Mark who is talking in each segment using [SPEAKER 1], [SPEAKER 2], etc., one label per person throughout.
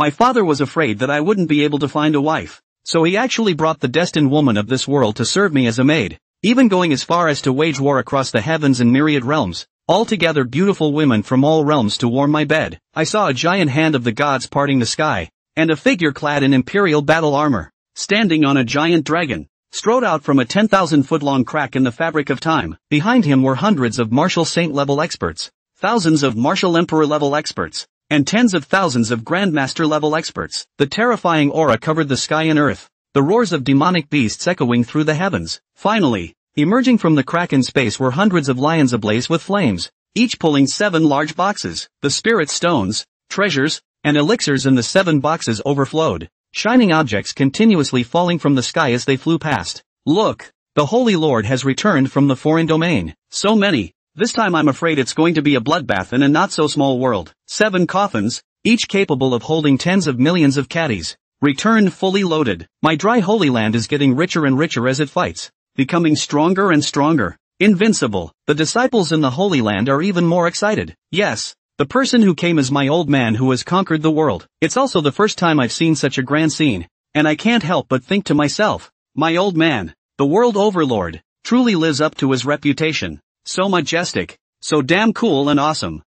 [SPEAKER 1] My father was afraid that I wouldn't be able to find a wife, so he actually brought the destined woman of this world to serve me as a maid, even going as far as to wage war across the heavens in myriad realms, altogether beautiful women from all realms to warm my bed. I saw a giant hand of the gods parting the sky, and a figure clad in imperial battle armor, standing on a giant dragon, strode out from a 10,000-foot-long crack in the fabric of time. Behind him were hundreds of martial saint-level experts, thousands of martial emperor-level experts, and tens of thousands of grandmaster-level experts. The terrifying aura covered the sky and earth, the roars of demonic beasts echoing through the heavens. Finally, emerging from the crack in space were hundreds of lions ablaze with flames, each pulling 7 large boxes. The spirit stones, treasures, and elixirs in the 7 boxes overflowed, shining objects continuously falling from the sky as they flew past. Look, the Holy Lord has returned from the foreign domain. So many. This time I'm afraid it's going to be a bloodbath in a not-so-small world. 7 coffins, each capable of holding tens of millions of caddies, returned fully loaded. My dry Holy Land is getting richer and richer as it fights, becoming stronger and stronger, invincible. The disciples in the Holy Land are even more excited. Yes, the person who came is my old man who has conquered the world. It's also the first time I've seen such a grand scene, and I can't help but think to myself, my old man, the world overlord, truly lives up to his reputation. So majestic, so damn cool and awesome.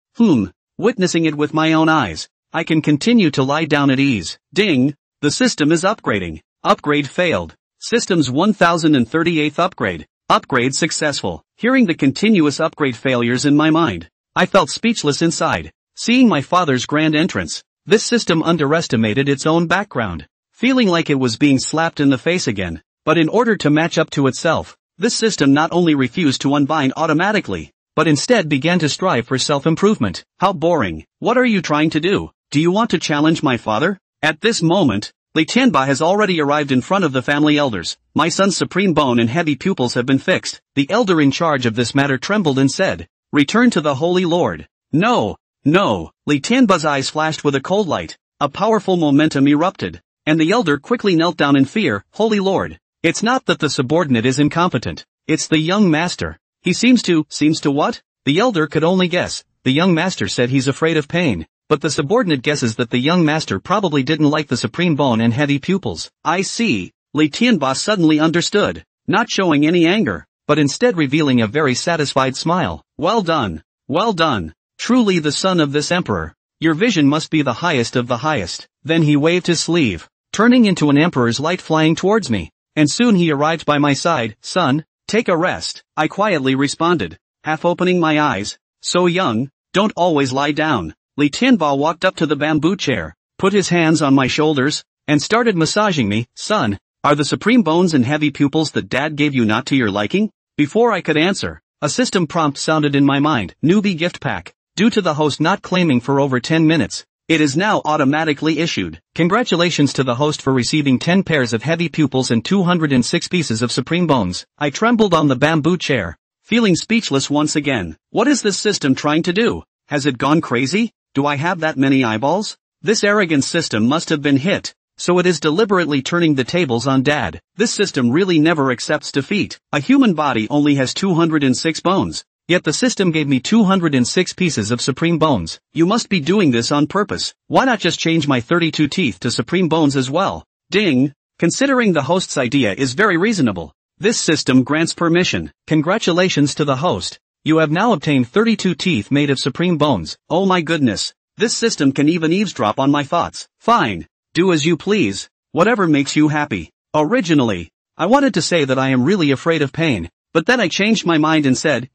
[SPEAKER 1] Witnessing it with my own eyes, I can continue to lie down at ease. Ding! The system is upgrading. Upgrade failed. System's 1038th upgrade. Upgrade successful. Hearing the continuous upgrade failures in my mind, I felt speechless inside. Seeing my father's grand entrance, this system underestimated its own background, feeling like it was being slapped in the face again. But in order to match up to itself, this system not only refused to unbind automatically, but instead began to strive for self-improvement. How boring. What are you trying to do? Do you want to challenge my father? At this moment, Li Tianba has already arrived in front of the family elders. My son's supreme bone and heavy pupils have been fixed. The elder in charge of this matter trembled and said, "Return to the Holy Lord." No, no. Li Tianba's eyes flashed with a cold light. A powerful momentum erupted, and the elder quickly knelt down in fear. Holy Lord. It's not that the subordinate is incompetent, it's the young master. He seems to what? The elder could only guess. The young master said he's afraid of pain, but the subordinate guesses that the young master probably didn't like the supreme bone and heavy pupils. I see. Li Tianba suddenly understood, not showing any anger, but instead revealing a very satisfied smile. Well done. Well done. Truly the son of this emperor. Your vision must be the highest of the highest. Then he waved his sleeve, turning into an emperor's light flying towards me. And soon he arrived by my side. Son, take a rest, I quietly responded, half opening my eyes. So young, don't always lie down. Li Tianba walked up to the bamboo chair, put his hands on my shoulders, and started massaging me. Son, are the supreme bones and heavy pupils that dad gave you not to your liking? Before I could answer, a system prompt sounded in my mind. Newbie gift pack. Due to the host not claiming for over 10 minutes, it is now automatically issued. Congratulations to the host for receiving 10 pairs of heavy pupils and 206 pieces of supreme bones. I trembled on the bamboo chair, feeling speechless once again. What is this system trying to do? Has it gone crazy? Do I have that many eyeballs? This arrogant system must have been hit, so it is deliberately turning the tables on Dad. This system really never accepts defeat. A human body only has 206 bones. Yet the system gave me 206 pieces of supreme bones. You must be doing this on purpose. Why not just change my 32 teeth to supreme bones as well? Ding! Considering the host's idea is very reasonable, this system grants permission. Congratulations to the host. You have now obtained 32 teeth made of supreme bones. Oh my goodness. This system can even eavesdrop on my thoughts. Fine. Do as you please. Whatever makes you happy. Originally, I wanted to say that I am really afraid of pain, but then I changed my mind and said,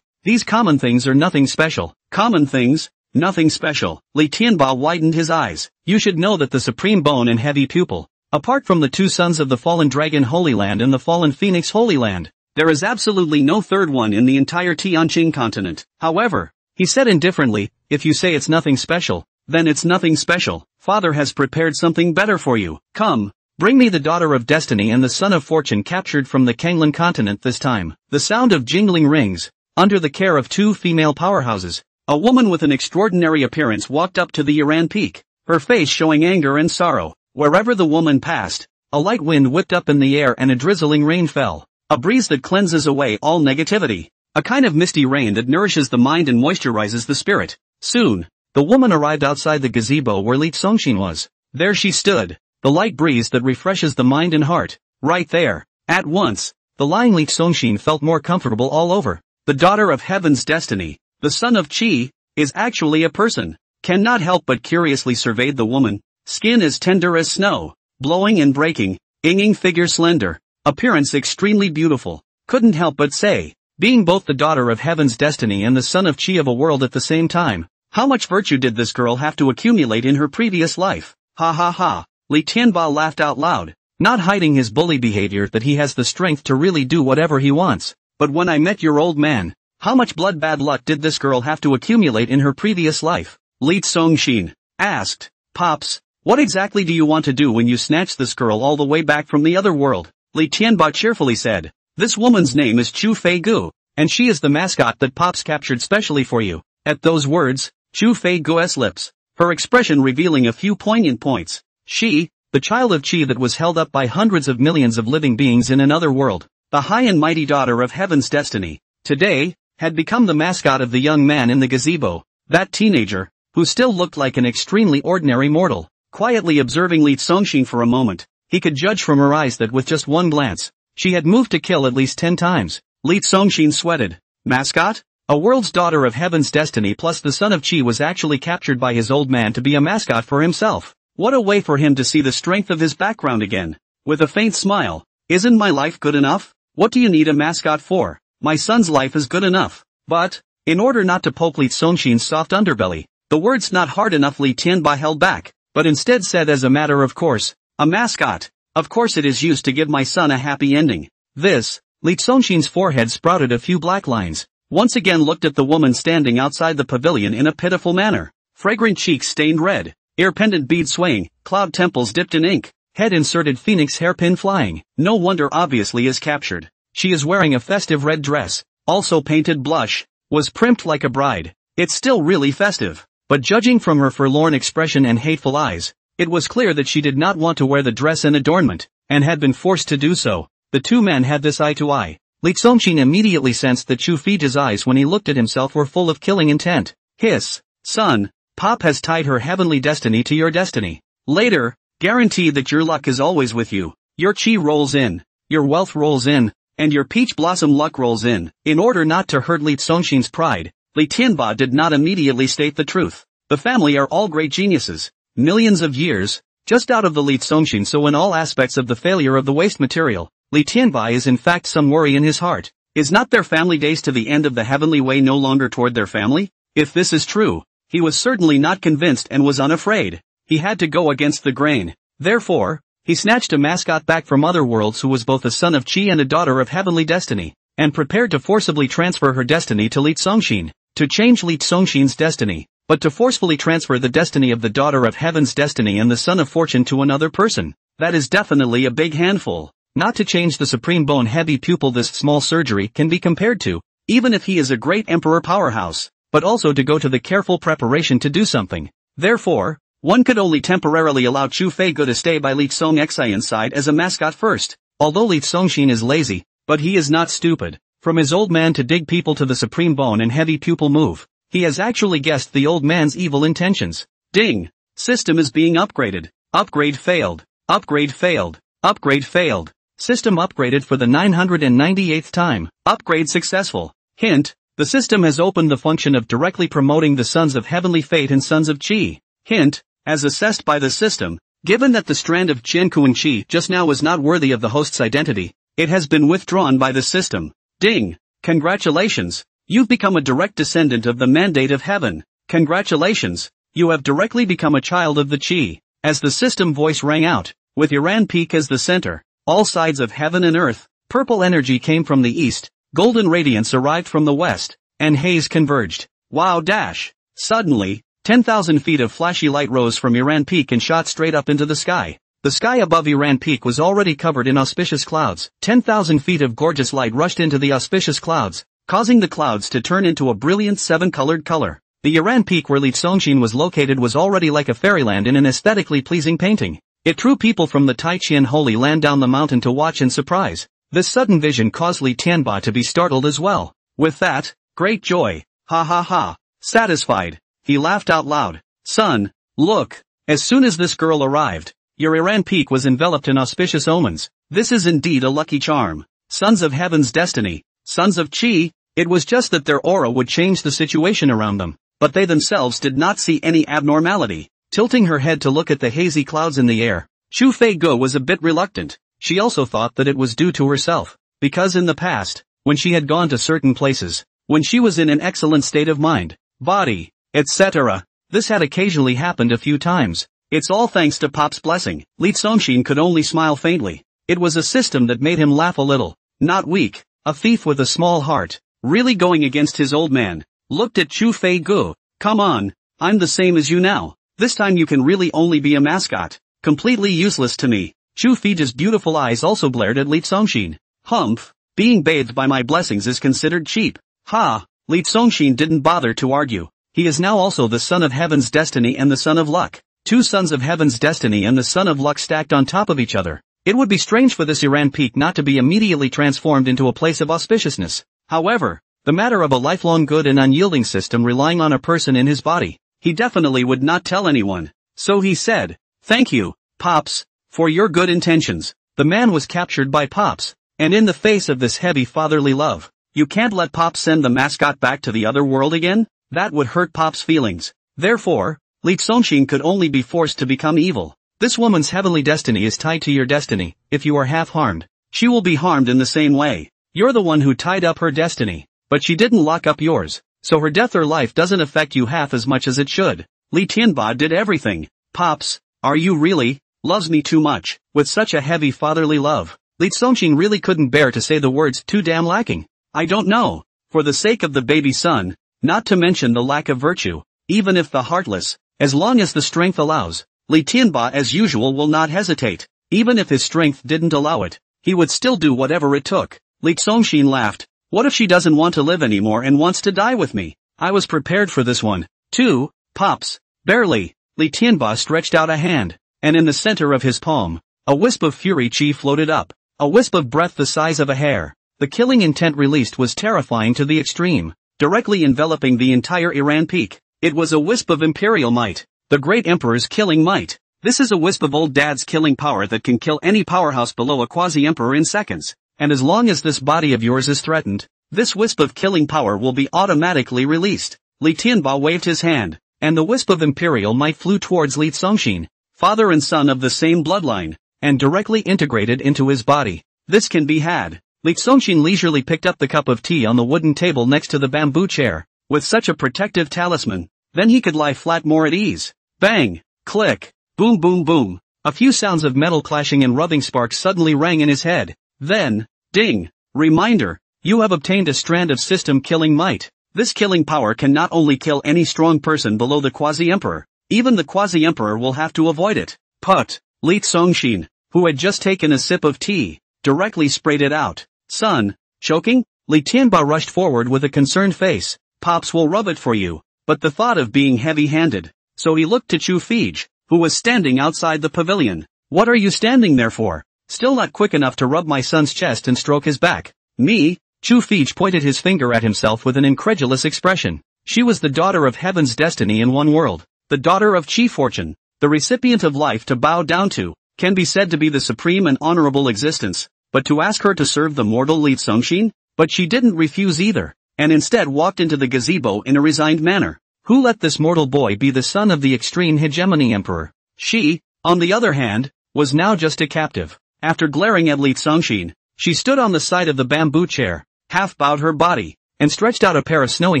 [SPEAKER 1] these common things are nothing special. Common things? Nothing special. Li Tianba widened his eyes. You should know that the supreme bone and heavy pupil, apart from the 2 sons of the fallen dragon Holy Land and the fallen phoenix Holy Land, there is absolutely no third one in the entire Tianqing continent. However, he said indifferently, if you say it's nothing special, then it's nothing special. Father has prepared something better for you. Come, bring me the daughter of destiny and the son of fortune captured from the Kanglan continent this time. The sound of jingling rings, under the care of 2 female powerhouses, a woman with an extraordinary appearance walked up to the Iran peak, her face showing anger and sorrow. Wherever the woman passed, a light wind whipped up in the air and a drizzling rain fell. A breeze that cleanses away all negativity. A kind of misty rain that nourishes the mind and moisturizes the spirit. Soon, the woman arrived outside the gazebo where Li Zongxin was. There she stood, the light breeze that refreshes the mind and heart, right there. At once, the lying Li Songshin felt more comfortable all over. The daughter of heaven's destiny, the son of Qi, is actually a person. Cannot help but curiously surveyed the woman, skin as tender as snow, blowing and breaking, inging figure slender, appearance extremely beautiful. Couldn't help but say, being both the daughter of heaven's destiny and the son of Qi of a world at the same time, how much virtue did this girl have to accumulate in her previous life? Ha ha ha. Li Tianba laughed out loud, not hiding his bully behavior that he has the strength to really do whatever he wants. But when I met your old man, how much blood bad luck did this girl have to accumulate in her previous life? Li Songshin asked. Pops, what exactly do you want to do when you snatch this girl all the way back from the other world? Li Tianba cheerfully said. This woman's name is Chu Fei Gu, and she is the mascot that Pops captured specially for you. At those words, Chu Fei Gu's lips, her expression revealing a few poignant points. She, the child of Qi that was held up by hundreds of millions of living beings in another world, the high and mighty daughter of heaven's destiny, today, had become the mascot of the young man in the gazebo, that teenager, who still looked like an extremely ordinary mortal. Quietly observing Li Songshin for a moment, he could judge from her eyes that with just one glance, she had moved to kill at least 10 times. Li Songshin sweated. Mascot? A world's daughter of heaven's destiny plus the son of Qi was actually captured by his old man to be a mascot for himself. What a way for him to see the strength of his background again. With a faint smile, isn't my life good enough? What do you need a mascot for? My son's life is good enough. But, in order not to poke Li Songshin's soft underbelly, the words not hard enough Li Tianba held back, but instead said as a matter of course, a mascot. Of course it is used to give my son a happy ending. This, Li Songshin's forehead sprouted a few black lines, once again looked at the woman standing outside the pavilion in a pitiful manner. Fragrant cheeks stained red, ear pendant bead swaying, cloud temples dipped in ink, head inserted phoenix hairpin flying. No wonder obviously is captured. She is wearing a festive red dress, also painted blush, was primped like a bride. It's still really festive. But judging from her forlorn expression and hateful eyes, it was clear that she did not want to wear the dress and adornment, and had been forced to do so. The two men had this eye to eye. Li Songshin immediately sensed that Chu Fei's eyes when he looked at himself were full of killing intent. Hiss. Son, Pop has tied her heavenly destiny to your destiny. Later, guarantee that your luck is always with you. Your Qi rolls in, your wealth rolls in, and your peach blossom luck rolls in. In order not to hurt Li Songshin's pride, Li Tianba did not immediately state the truth. The family are all great geniuses. Millions of years, just out of the Li Songshin, so in all aspects of the failure of the waste material, Li Tianba is in fact some worry in his heart. Is not their family days to the end of the heavenly way no longer toward their family? If this is true, he was certainly not convinced and was unafraid. He had to go against the grain. Therefore, he snatched a mascot back from other worlds who was both a son of Qi and a daughter of heavenly destiny, and prepared to forcibly transfer her destiny to Li Songshin. To change Li Songshin's destiny, but to forcefully transfer the destiny of the daughter of heaven's destiny and the son of fortune to another person. That is definitely a big handful. Not to change the supreme bone-heavy pupil this small surgery can be compared to, even if he is a great emperor powerhouse, but also to go to the careful preparation to do something. Therefore, one could only temporarily allow Chu Fei Gu to stay by Li Songshin's side as a mascot first. Although Li Songshin is lazy, but he is not stupid. From his old man to dig people to the supreme bone and heavy pupil move, he has actually guessed the old man's evil intentions. Ding! System is being upgraded. Upgrade failed. Upgrade failed. Upgrade failed. System upgraded for the 998th time. Upgrade successful. Hint, the system has opened the function of directly promoting the sons of heavenly fate and sons of Qi. Hint, as assessed by the system, given that the strand of Jiankuan Qi just now was not worthy of the host's identity, it has been withdrawn by the system. Ding! Congratulations! You've become a direct descendant of the mandate of heaven. Congratulations! You have directly become a child of the Qi. As the system voice rang out, with Iran Peak as the center, all sides of heaven and earth, purple energy came from the east, golden radiance arrived from the west, and haze converged. Wow dash! Suddenly, 10,000 feet of flashy light rose from Iran Peak and shot straight up into the sky. The sky above Iran Peak was already covered in auspicious clouds. 10,000 feet of gorgeous light rushed into the auspicious clouds, causing the clouds to turn into a brilliant seven-colored color. The Iran Peak where Li Songshin was located was already like a fairyland in an aesthetically pleasing painting. It drew people from the Taiqian Holy Land down the mountain to watch in surprise. This sudden vision caused Li Tianba to be startled as well. With that, great joy. Ha ha ha. Satisfied, he laughed out loud. Son, look, As soon as this girl arrived, your Iran peak was enveloped in auspicious omens. This is indeed a lucky charm. Sons of heaven's destiny, sons of Chi. It was just that their aura would change the situation around them, but they themselves did not see any abnormality. Tilting her head to look at the hazy clouds in the air, Chu Fei-go was a bit reluctant. She also thought that it was due to herself, because in the past, when she had gone to certain places, when she was in an excellent state of mind, body, etc., this had occasionally happened a few times. It's all thanks to Pop's blessing. Li Songshin could only smile faintly. It was a system that made him laugh a little. Not weak, a thief with a small heart, really going against his old man. Looked at Chu Fei-go. Come on, I'm the same as you now. This time you can really only be a mascot. Completely useless to me. Chu Fei's beautiful eyes also glared at Li Songshin. Humph, being bathed by my blessings is considered cheap. Ha, Li Songshin didn't bother to argue. He is now also the son of heaven's destiny and the son of luck. Two sons of heaven's destiny and the son of luck stacked on top of each other. It would be strange for this Iran peak not to be immediately transformed into a place of auspiciousness. However, the matter of a lifelong good and unyielding system relying on a person in his body, he definitely would not tell anyone. So he said, "Thank you, Pops, for your good intentions." The man was captured by Pops, and in the face of this heavy fatherly love, you can't let Pops send the mascot back to the other world again? That would hurt Pop's feelings. Therefore, Li Songshin could only be forced to become evil. This woman's heavenly destiny is tied to your destiny. If you are half harmed, she will be harmed in the same way. You're the one who tied up her destiny, but she didn't lock up yours, so her death or life doesn't affect you half as much as it should. Li Tianba did everything. Pops, are you really? Loves me too much, with such a heavy fatherly love. Li Songshin really couldn't bear to say the words too damn lacking. I don't know. For the sake of the baby son, not to mention the lack of virtue, even if the heartless, as long as the strength allows, Li Tianba as usual will not hesitate. Even if his strength didn't allow it, he would still do whatever it took. Li Songshin laughed. What if she doesn't want to live anymore and wants to die with me? I was prepared for this one, too, Pops. Barely. Li Tianba stretched out a hand, and in the center of his palm, a wisp of fury chi floated up, a wisp of breath the size of a hair. The killing intent released was terrifying to the extreme, directly enveloping the entire Iran peak. It was a wisp of imperial might, the great emperor's killing might. This is a wisp of old dad's killing power that can kill any powerhouse below a quasi-emperor in seconds. And as long as this body of yours is threatened, this wisp of killing power will be automatically released. Li Tianba waved his hand, and the wisp of imperial might flew towards Li Songshin, father and son of the same bloodline, and directly integrated into his body. This can be had. Li Songshin leisurely picked up the cup of tea on the wooden table next to the bamboo chair. With such a protective talisman, then he could lie flat more at ease. Bang! Click! Boom boom boom! A few sounds of metal clashing and rubbing sparks suddenly rang in his head. Then, ding! Reminder, you have obtained a strand of system killing might. This killing power can not only kill any strong person below the quasi-emperor, even the quasi-emperor will have to avoid it. Put! Li Songshin, who had just taken a sip of tea, directly sprayed it out. Son, choking? Li Tianba rushed forward with a concerned face. Pops will rub it for you. But the thought of being heavy-handed, so he looked to Chu Fei, who was standing outside the pavilion. What are you standing there for? Still not quick enough to rub my son's chest and stroke his back. Me? Chu Fei pointed his finger at himself with an incredulous expression. She was the daughter of heaven's destiny in one world, the daughter of Chi fortune, the recipient of life to bow down to, can be said to be the supreme and honorable existence, but to ask her to serve the mortal Li Songshin? But she didn't refuse either, and instead walked into the gazebo in a resigned manner. Who let this mortal boy be the son of the extreme hegemony emperor? She, on the other hand, was now just a captive. After glaring at Li Songshin, she stood on the side of the bamboo chair, half bowed her body, and stretched out a pair of snowy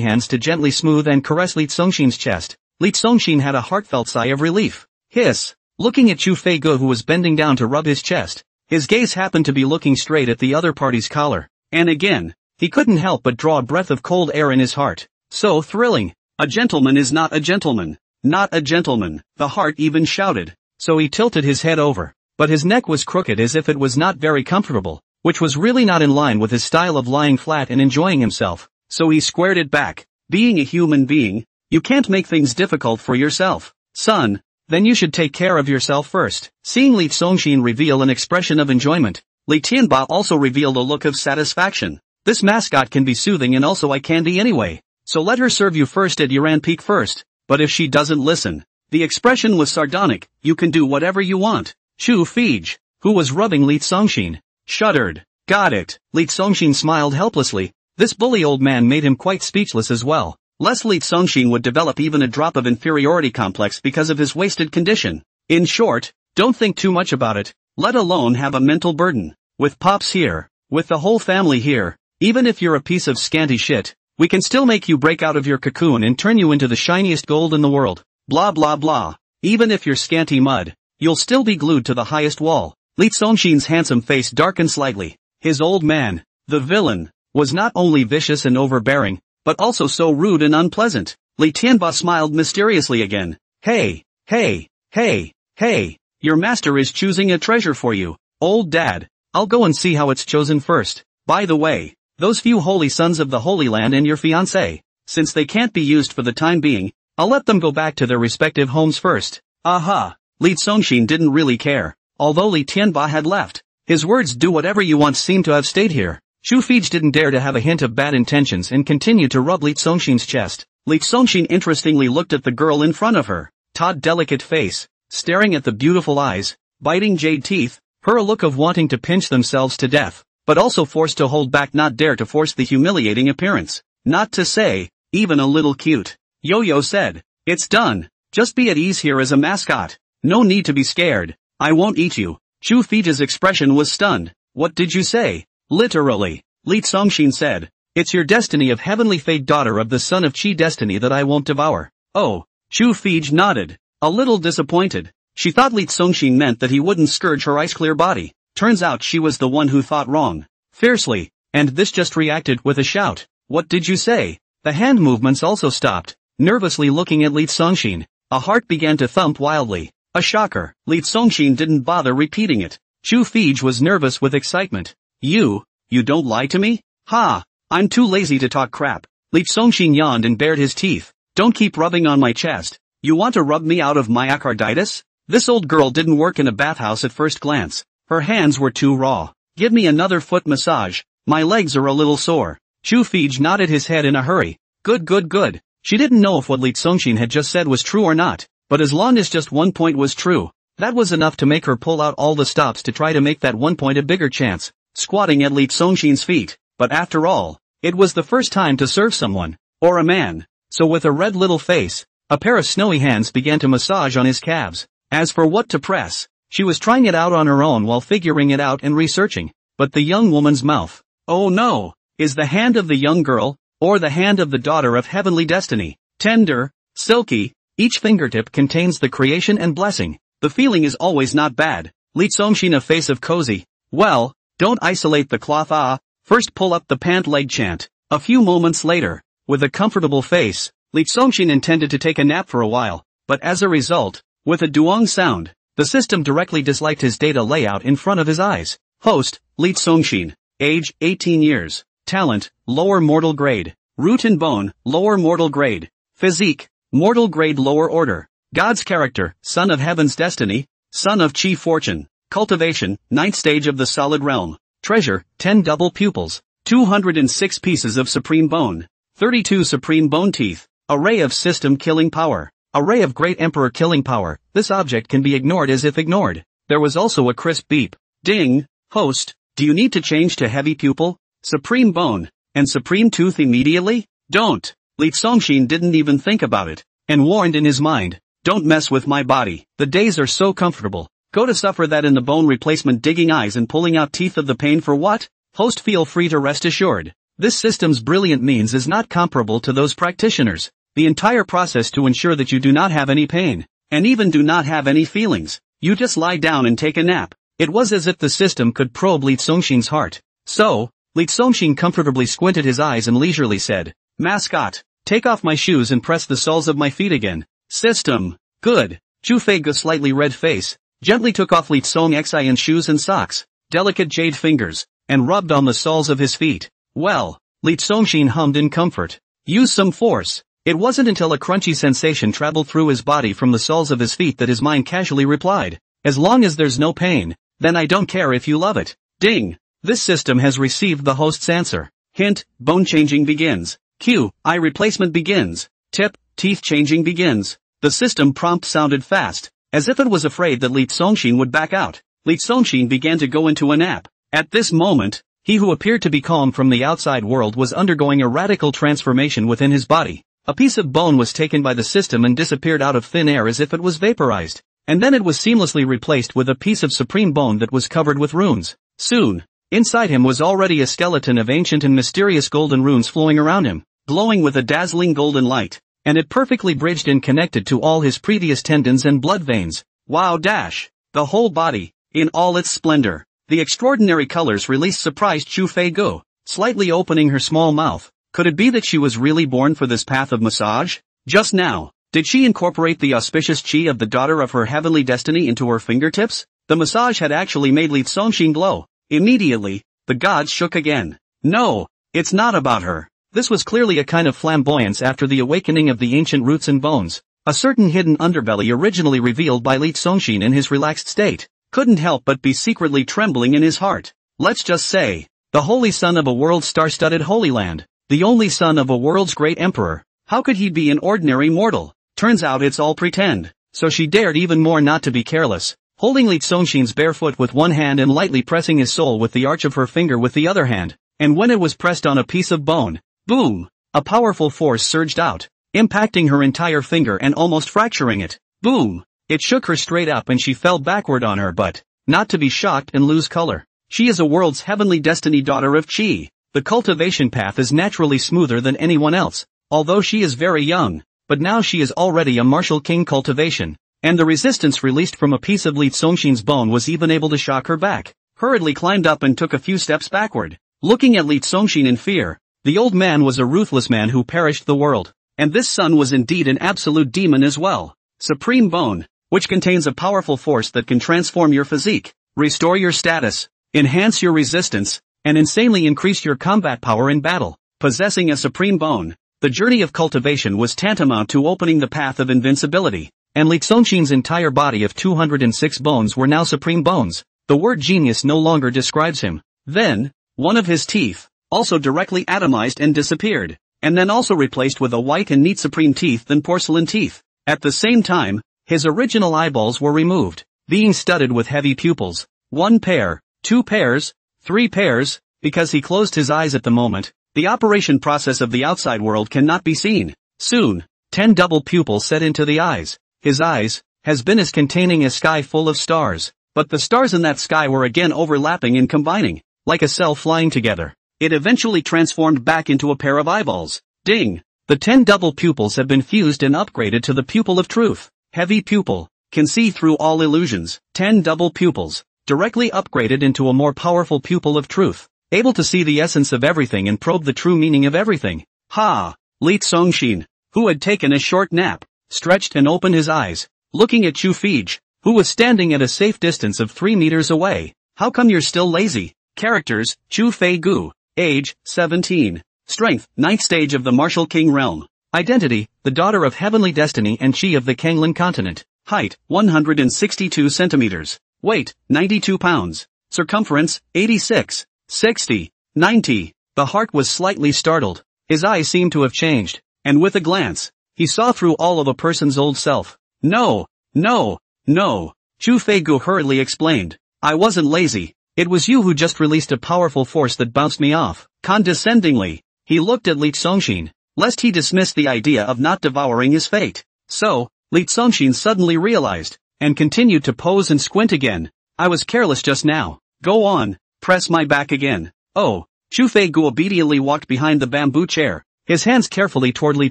[SPEAKER 1] hands to gently smooth and caress Li Songshin's chest. Li Songshin had a heartfelt sigh of relief. Hiss! Looking at Chu Fei-go, who was bending down to rub his chest, his gaze happened to be looking straight at the other party's collar, and again, he couldn't help but draw a breath of cold air in his heart. So thrilling! A gentleman is not a gentleman. Not a gentleman, the heart even shouted. So he tilted his head over, but his neck was crooked as if it was not very comfortable, which was really not in line with his style of lying flat and enjoying himself, so he squared it back. Being a human being, you can't make things difficult for yourself. Son, then you should take care of yourself first. Seeing Li Songshin reveal an expression of enjoyment, Li Tianba also revealed a look of satisfaction. This mascot can be soothing and also eye candy anyway, so let her serve you first at Iran Peak first, but if she doesn't listen, The expression was sardonic. You can do whatever you want. Chu Fij, who was rubbing Li Songshin, shuddered. Got it. Li Songshin smiled helplessly. This bully old man made him quite speechless as well. Lest Li Songshin would develop even a drop of inferiority complex because of his wasted condition. In short, don't think too much about it, let alone have a mental burden. With Pops here, with the whole family here, even if you're a piece of scanty shit, we can still make you break out of your cocoon and turn you into the shiniest gold in the world. Blah blah blah. Even if you're scanty mud, you'll still be glued to the highest wall. Li Songshin's handsome face darkened slightly. His old man, the villain, was not only vicious and overbearing, but also so rude and unpleasant. Li Tianba smiled mysteriously again. Hey, hey, hey, hey, your master is choosing a treasure for you, old dad. I'll go and see how it's chosen first. By the way, those few holy sons of the Holy Land and your fiancé, since they can't be used for the time being, I'll let them go back to their respective homes first. Aha! Li Songshin didn't really care, although Li Tianba had left. His words "do whatever you want" seemed to have stayed here. Chu Fij didn't dare to have a hint of bad intentions and continued to rub Li Songshin's chest. Li Songshin interestingly looked at the girl in front of her. Taut delicate face, staring at the beautiful eyes, biting jade teeth, her a look of wanting to pinch themselves to death, but also forced to hold back, not dare to force the humiliating appearance. Not to say, even a little cute. Yo-Yo said, it's done. Just be at ease here as a mascot. No need to be scared. I won't eat you. Chu Fij's expression was stunned. What did you say? Literally. Li Songshin said, it's your destiny of heavenly fate, daughter of the son of Chi destiny, that I won't devour. Oh. Chu Fij nodded, a little disappointed. She thought Li Songshin meant that he wouldn't scourge her ice-clear body. Turns out she was the one who thought wrong. Fiercely, and this just reacted with a shout. What did you say? The hand movements also stopped. Nervously looking at Li Songshin, a heart began to thump wildly. A shocker. Li Songshin didn't bother repeating it. Chu Fij was nervous with excitement. You don't lie to me? Ha! I'm too lazy to talk crap. Li Songshin yawned and bared his teeth. Don't keep rubbing on my chest. You want to rub me out of myocarditis? This old girl didn't work in a bathhouse at first glance. Her hands were too raw. Give me another foot massage. My legs are a little sore. Chu Fij nodded his head in a hurry. Good good good. She didn't know if what Li Songshin had just said was true or not, but as long as just one point was true, that was enough to make her pull out all the stops to try to make that one point a bigger chance. Squatting at Li Songshin's feet, but after all, it was the first time to serve someone, or a man, so with a red little face, a pair of snowy hands began to massage on his calves. As for what to press, she was trying it out on her own while figuring it out and researching, but the young woman's mouth, oh no, is the hand of the young girl, or the hand of the daughter of heavenly destiny, tender, silky, each fingertip contains the creation and blessing. The feeling is always not bad. Li Songshin, a face of cozy. Well, don't isolate the cloth, first pull up the pant leg chant. A few moments later, with a comfortable face, Li Songshin intended to take a nap for a while, but as a result, with a duong sound, the system directly disliked his data layout in front of his eyes. Host, Li Songshin. Age, 18 years. Talent, lower mortal grade. Root and bone, lower mortal grade. Physique, mortal grade lower order. God's character, son of heaven's destiny, son of Chi fortune. Cultivation, 9th stage of the solid realm. Treasure, 10 double pupils. 206 pieces of supreme bone. 32 supreme bone teeth. Array of system killing power. Array of great emperor killing power. This object can be ignored as if ignored. There was also a crisp beep. Ding. Host, do you need to change to heavy pupil, supreme bone, and supreme tooth immediately? Don't. Li Songshin didn't even think about it, and warned in his mind, don't mess with my body. The days are so comfortable. Go to suffer that in the bone replacement, digging eyes and pulling out teeth of the pain for what? Host, feel free to rest assured. This system's brilliant means is not comparable to those practitioners. The entire process to ensure that you do not have any pain, and even do not have any feelings. You just lie down and take a nap. It was as if the system could probe Li Songshin's heart. So, Li Songshin comfortably squinted his eyes and leisurely said, mascot, take off my shoes and press the soles of my feet again. System. Good. Chu Fei's slightly red face, gently took off Li Songshin's shoes and socks, delicate jade fingers, and rubbed on the soles of his feet. Well, Li Songshin hummed in comfort. Use some force. It wasn't until a crunchy sensation traveled through his body from the soles of his feet that his mind casually replied, as long as there's no pain, then I don't care if you love it. Ding. This system has received the host's answer. Hint, bone changing begins. Q, eye replacement begins. Tip, teeth changing begins. The system prompt sounded fast, as if it was afraid that Li Zongxin would back out. Li Zongxin began to go into a nap. At this moment, he who appeared to be calm from the outside world was undergoing a radical transformation within his body. A piece of bone was taken by the system and disappeared out of thin air as if it was vaporized. And then it was seamlessly replaced with a piece of supreme bone that was covered with runes. Soon, inside him was already a skeleton of ancient and mysterious golden runes flowing around him, glowing with a dazzling golden light, and it perfectly bridged and connected to all his previous tendons and blood veins. Wow dash! The whole body, in all its splendor. The extraordinary colors released surprised Chu Fei Gu, slightly opening her small mouth. Could it be that she was really born for this path of massage? Just now, did she incorporate the auspicious chi of the daughter of her heavenly destiny into her fingertips? The massage had actually made Li Zongxin glow. Immediately, the gods shook again. No, it's not about her. This was clearly a kind of flamboyance after the awakening of the ancient roots and bones. A certain hidden underbelly originally revealed by Li Zongxin in his relaxed state, couldn't help but be secretly trembling in his heart. Let's just say, the holy son of a world's star-studded holy land, the only son of a world's great emperor. How could he be an ordinary mortal? Turns out it's all pretend. So she dared even more not to be careless, holding Li Zongxin's bare foot with one hand and lightly pressing his sole with the arch of her finger with the other hand. And when it was pressed on a piece of bone, boom! A powerful force surged out, impacting her entire finger and almost fracturing it. Boom! It shook her straight up and she fell backward on her but, not to be shocked and lose color. She is a world's heavenly destiny daughter of Qi. The cultivation path is naturally smoother than anyone else, although she is very young, but now she is already a martial king cultivation, and the resistance released from a piece of Li Zongxin's bone was even able to shock her back. Hurriedly climbed up and took a few steps backward. Looking at Li Zongxin in fear, the old man was a ruthless man who perished the world, and this son was indeed an absolute demon as well. Supreme Bone, which contains a powerful force that can transform your physique, restore your status, enhance your resistance, and insanely increase your combat power in battle. Possessing a supreme bone, the journey of cultivation was tantamount to opening the path of invincibility, and Li Zongxin's entire body of 206 bones were now supreme bones. The word genius no longer describes him. Then, one of his teeth, also directly atomized and disappeared, and then also replaced with a white and neat supreme teeth than porcelain teeth. At the same time, his original eyeballs were removed, being studded with heavy pupils. 1 pair, 2 pairs, 3 pairs, because he closed his eyes at the moment. The operation process of the outside world cannot be seen. Soon, 10 double pupils set into the eyes. His eyes has been as containing a sky full of stars, but the stars in that sky were again overlapping and combining, like a cell flying together. It eventually transformed back into a pair of eyeballs. Ding! The 10 double pupils have been fused and upgraded to the pupil of truth. Heavy pupil, can see through all illusions. 10 double pupils, directly upgraded into a more powerful pupil of truth, able to see the essence of everything and probe the true meaning of everything. Ha! Li Zongxin, who had taken a short nap, stretched and opened his eyes, looking at Chu Feige, who was standing at a safe distance of 3 meters away. How come you're still lazy? Characters, Chu Fei Gu, age, 17. Strength, 9th stage of the martial king realm. Identity, the daughter of heavenly destiny and Qi of the Kanglan continent. Height, 162 centimeters. Weight, 92 pounds. Circumference, 86, 60, 90. The heart was slightly startled. His eyes seemed to have changed, and with a glance, he saw through all of a person's old self. No, no, no. Chu Fei Gu hurriedly explained. I wasn't lazy. It was you who just released a powerful force that bounced me off. Condescendingly, he looked at Li Zongxin, lest he dismiss the idea of not devouring his fate. So, Li Zongxin suddenly realized, and continued to pose and squint again. I was careless just now. Go on, press my back again. Oh, Chu Fei Gu obediently walked behind the bamboo chair, his hands carefully toward Li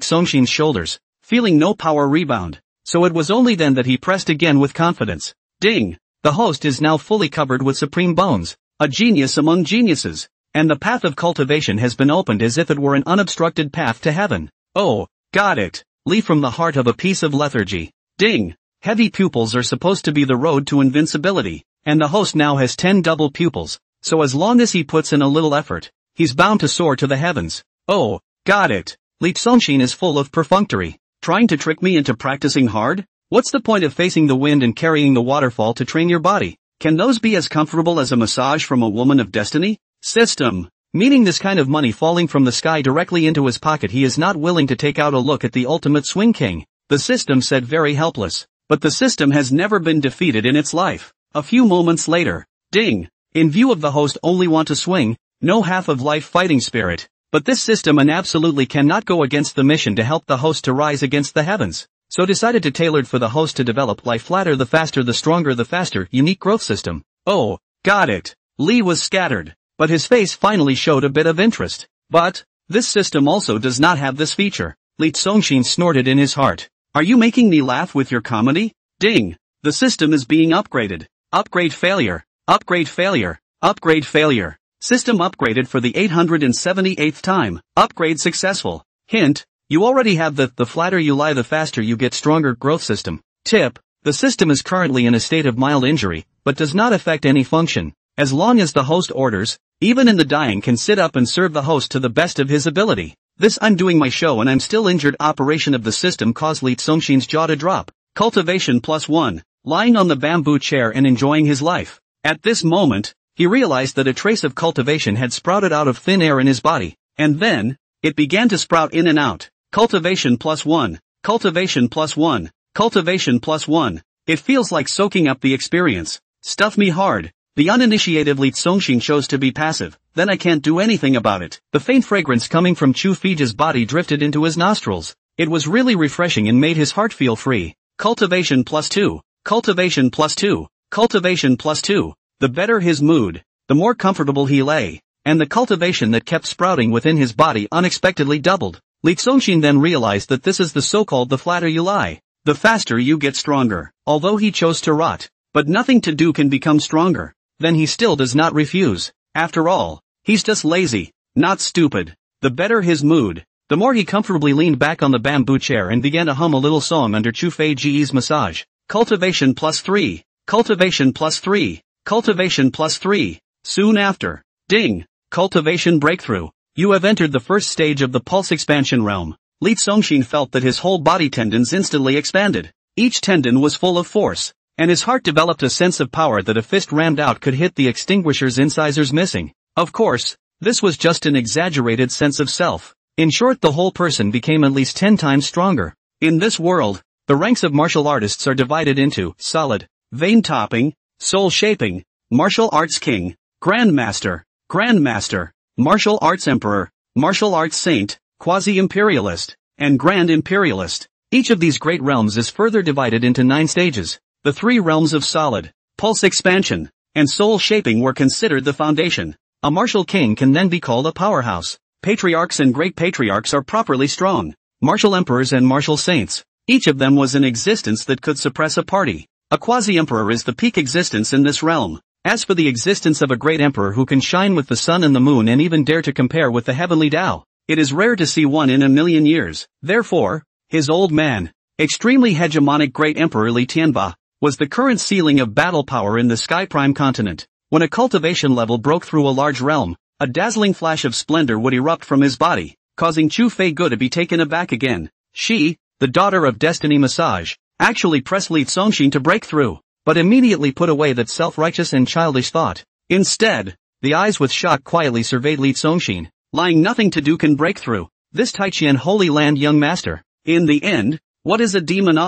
[SPEAKER 1] Zongxin's shoulders, feeling no power rebound. So it was only then that he pressed again with confidence. Ding! The host is now fully covered with supreme bones, a genius among geniuses, and the path of cultivation has been opened as if it were an unobstructed path to heaven. Oh, got it. Li from the heart of a piece of lethargy. Ding! Heavy pupils are supposed to be the road to invincibility, and the host now has 10 double pupils, so as long as he puts in a little effort, he's bound to soar to the heavens. Oh, got it. Li Zongxin is full of perfunctory. Trying to trick me into practicing hard? What's the point of facing the wind and carrying the waterfall to train your body? Can those be as comfortable as a massage from a woman of destiny? System. Meaning this kind of money falling from the sky directly into his pocket, he is not willing to take out a look at the ultimate swing king. The the system said, very helpless. But the system has never been defeated in its life. A few moments later, ding! In view of the host only want to swing, no half of life fighting spirit. But this system and absolutely cannot go against the mission to help the host to rise against the heavens. So decided to tailored for the host to develop life flatter the faster the stronger the faster unique growth system. Oh, got it. Lee was scattered. But his face finally showed a bit of interest. But, this system also does not have this feature. Lee Songshin snorted in his heart. Are you making me laugh with your comedy? Ding! The system is being upgraded. Upgrade failure. Upgrade failure. Upgrade failure. System upgraded for the 878th time. Upgrade successful. Hint, you already have the flatter you lie the faster you get stronger growth system. Tip, the system is currently in a state of mild injury, but does not affect any function. As long as the host orders, even in the dying can sit up and serve the host to the best of his ability. This I'm doing my show and I'm still injured operation of the system caused Lee Songshin's jaw to drop. Cultivation +1, lying on the bamboo chair and enjoying his life. At this moment, he realized that a trace of cultivation had sprouted out of thin air in his body, and then, it began to sprout in and out. Cultivation +1, cultivation +1, cultivation +1. It feels like soaking up the experience. Stuff me hard. The uninitiated Lee Songshin chose to be passive, then I can't do anything about it. The faint fragrance coming from Chu Fija's body drifted into his nostrils. It was really refreshing and made his heart feel free. Cultivation +2, cultivation +2, cultivation +2. The better his mood, the more comfortable he lay, and the cultivation that kept sprouting within his body unexpectedly doubled. Lee Songshin then realized that this is the so-called the flatter you lie, the faster you get stronger. Although he chose to rot, but nothing to do can become stronger. Then he still does not refuse. After all, he's just lazy, not stupid. The better his mood, the more he comfortably leaned back on the bamboo chair and began to hum a little song under Chu Feiji's massage. Cultivation +3, cultivation +3, cultivation +3. Soon after, ding, cultivation breakthrough. You have entered the first stage of the pulse expansion realm. Lee Songshin felt that his whole body tendons instantly expanded. Each tendon was full of force. And his heart developed a sense of power that a fist rammed out could hit the extinguisher's incisors missing. Of course, this was just an exaggerated sense of self. In short, the whole person became at least 10 times stronger. In this world, the ranks of martial artists are divided into solid, vein topping, soul shaping, martial arts king, grandmaster, grandmaster, martial arts emperor, martial arts saint, quasi-imperialist, and grand imperialist. Each of these great realms is further divided into 9 stages. The 3 realms of solid, pulse expansion, and soul shaping were considered the foundation. A martial king can then be called a powerhouse. Patriarchs and great patriarchs are properly strong. Martial emperors and martial saints. Each of them was an existence that could suppress a party. A quasi-emperor is the peak existence in this realm. As for the existence of a great emperor who can shine with the sun and the moon and even dare to compare with the heavenly Tao, it is rare to see one in a million years. Therefore, his old man, extremely hegemonic great emperor Li Tianba, was the current ceiling of battle power in the Sky Prime continent. When a cultivation level broke through a large realm, a dazzling flash of splendor would erupt from his body, causing Chu Feigu to be taken aback again. She, the daughter of Destiny Massage, actually pressed Lee Songshin to break through, but immediately put away that self-righteous and childish thought. Instead, the eyes with shock quietly surveyed Lee Songshin, lying nothing to do can break through. This Taichian Holy Land young master. In the end, what is a demon?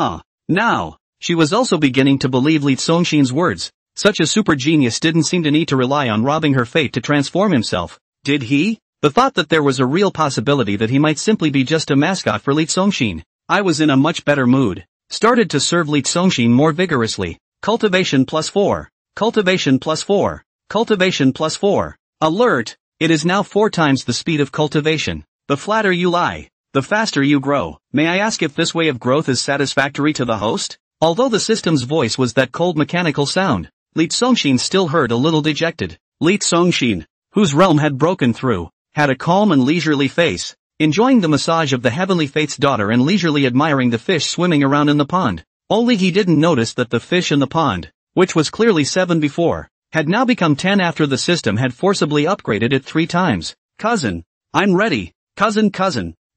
[SPEAKER 1] Now, she was also beginning to believe Lee Songshin's words. Such a super genius didn't seem to need to rely on robbing her fate to transform himself. Did he? The thought that there was a real possibility that he might simply be just a mascot for Lee Songshin. I was in a much better mood. Started to serve Lee Songshin more vigorously. Cultivation +4. Cultivation +4. Cultivation +4. Alert! It is now 4 times the speed of cultivation. The flatter you lie, the faster you grow. May I ask if this way of growth is satisfactory to the host? Although the system's voice was that cold mechanical sound, Lee Songshin still heard a little dejected. Lee Songshin, whose realm had broken through, had a calm and leisurely face, enjoying the massage of the heavenly fate's daughter and leisurely admiring the fish swimming around in the pond. Only he didn't notice that the fish in the pond, which was clearly 7 before, had now become 10 after the system had forcibly upgraded it 3 times. Cousin, I'm ready. Cousin,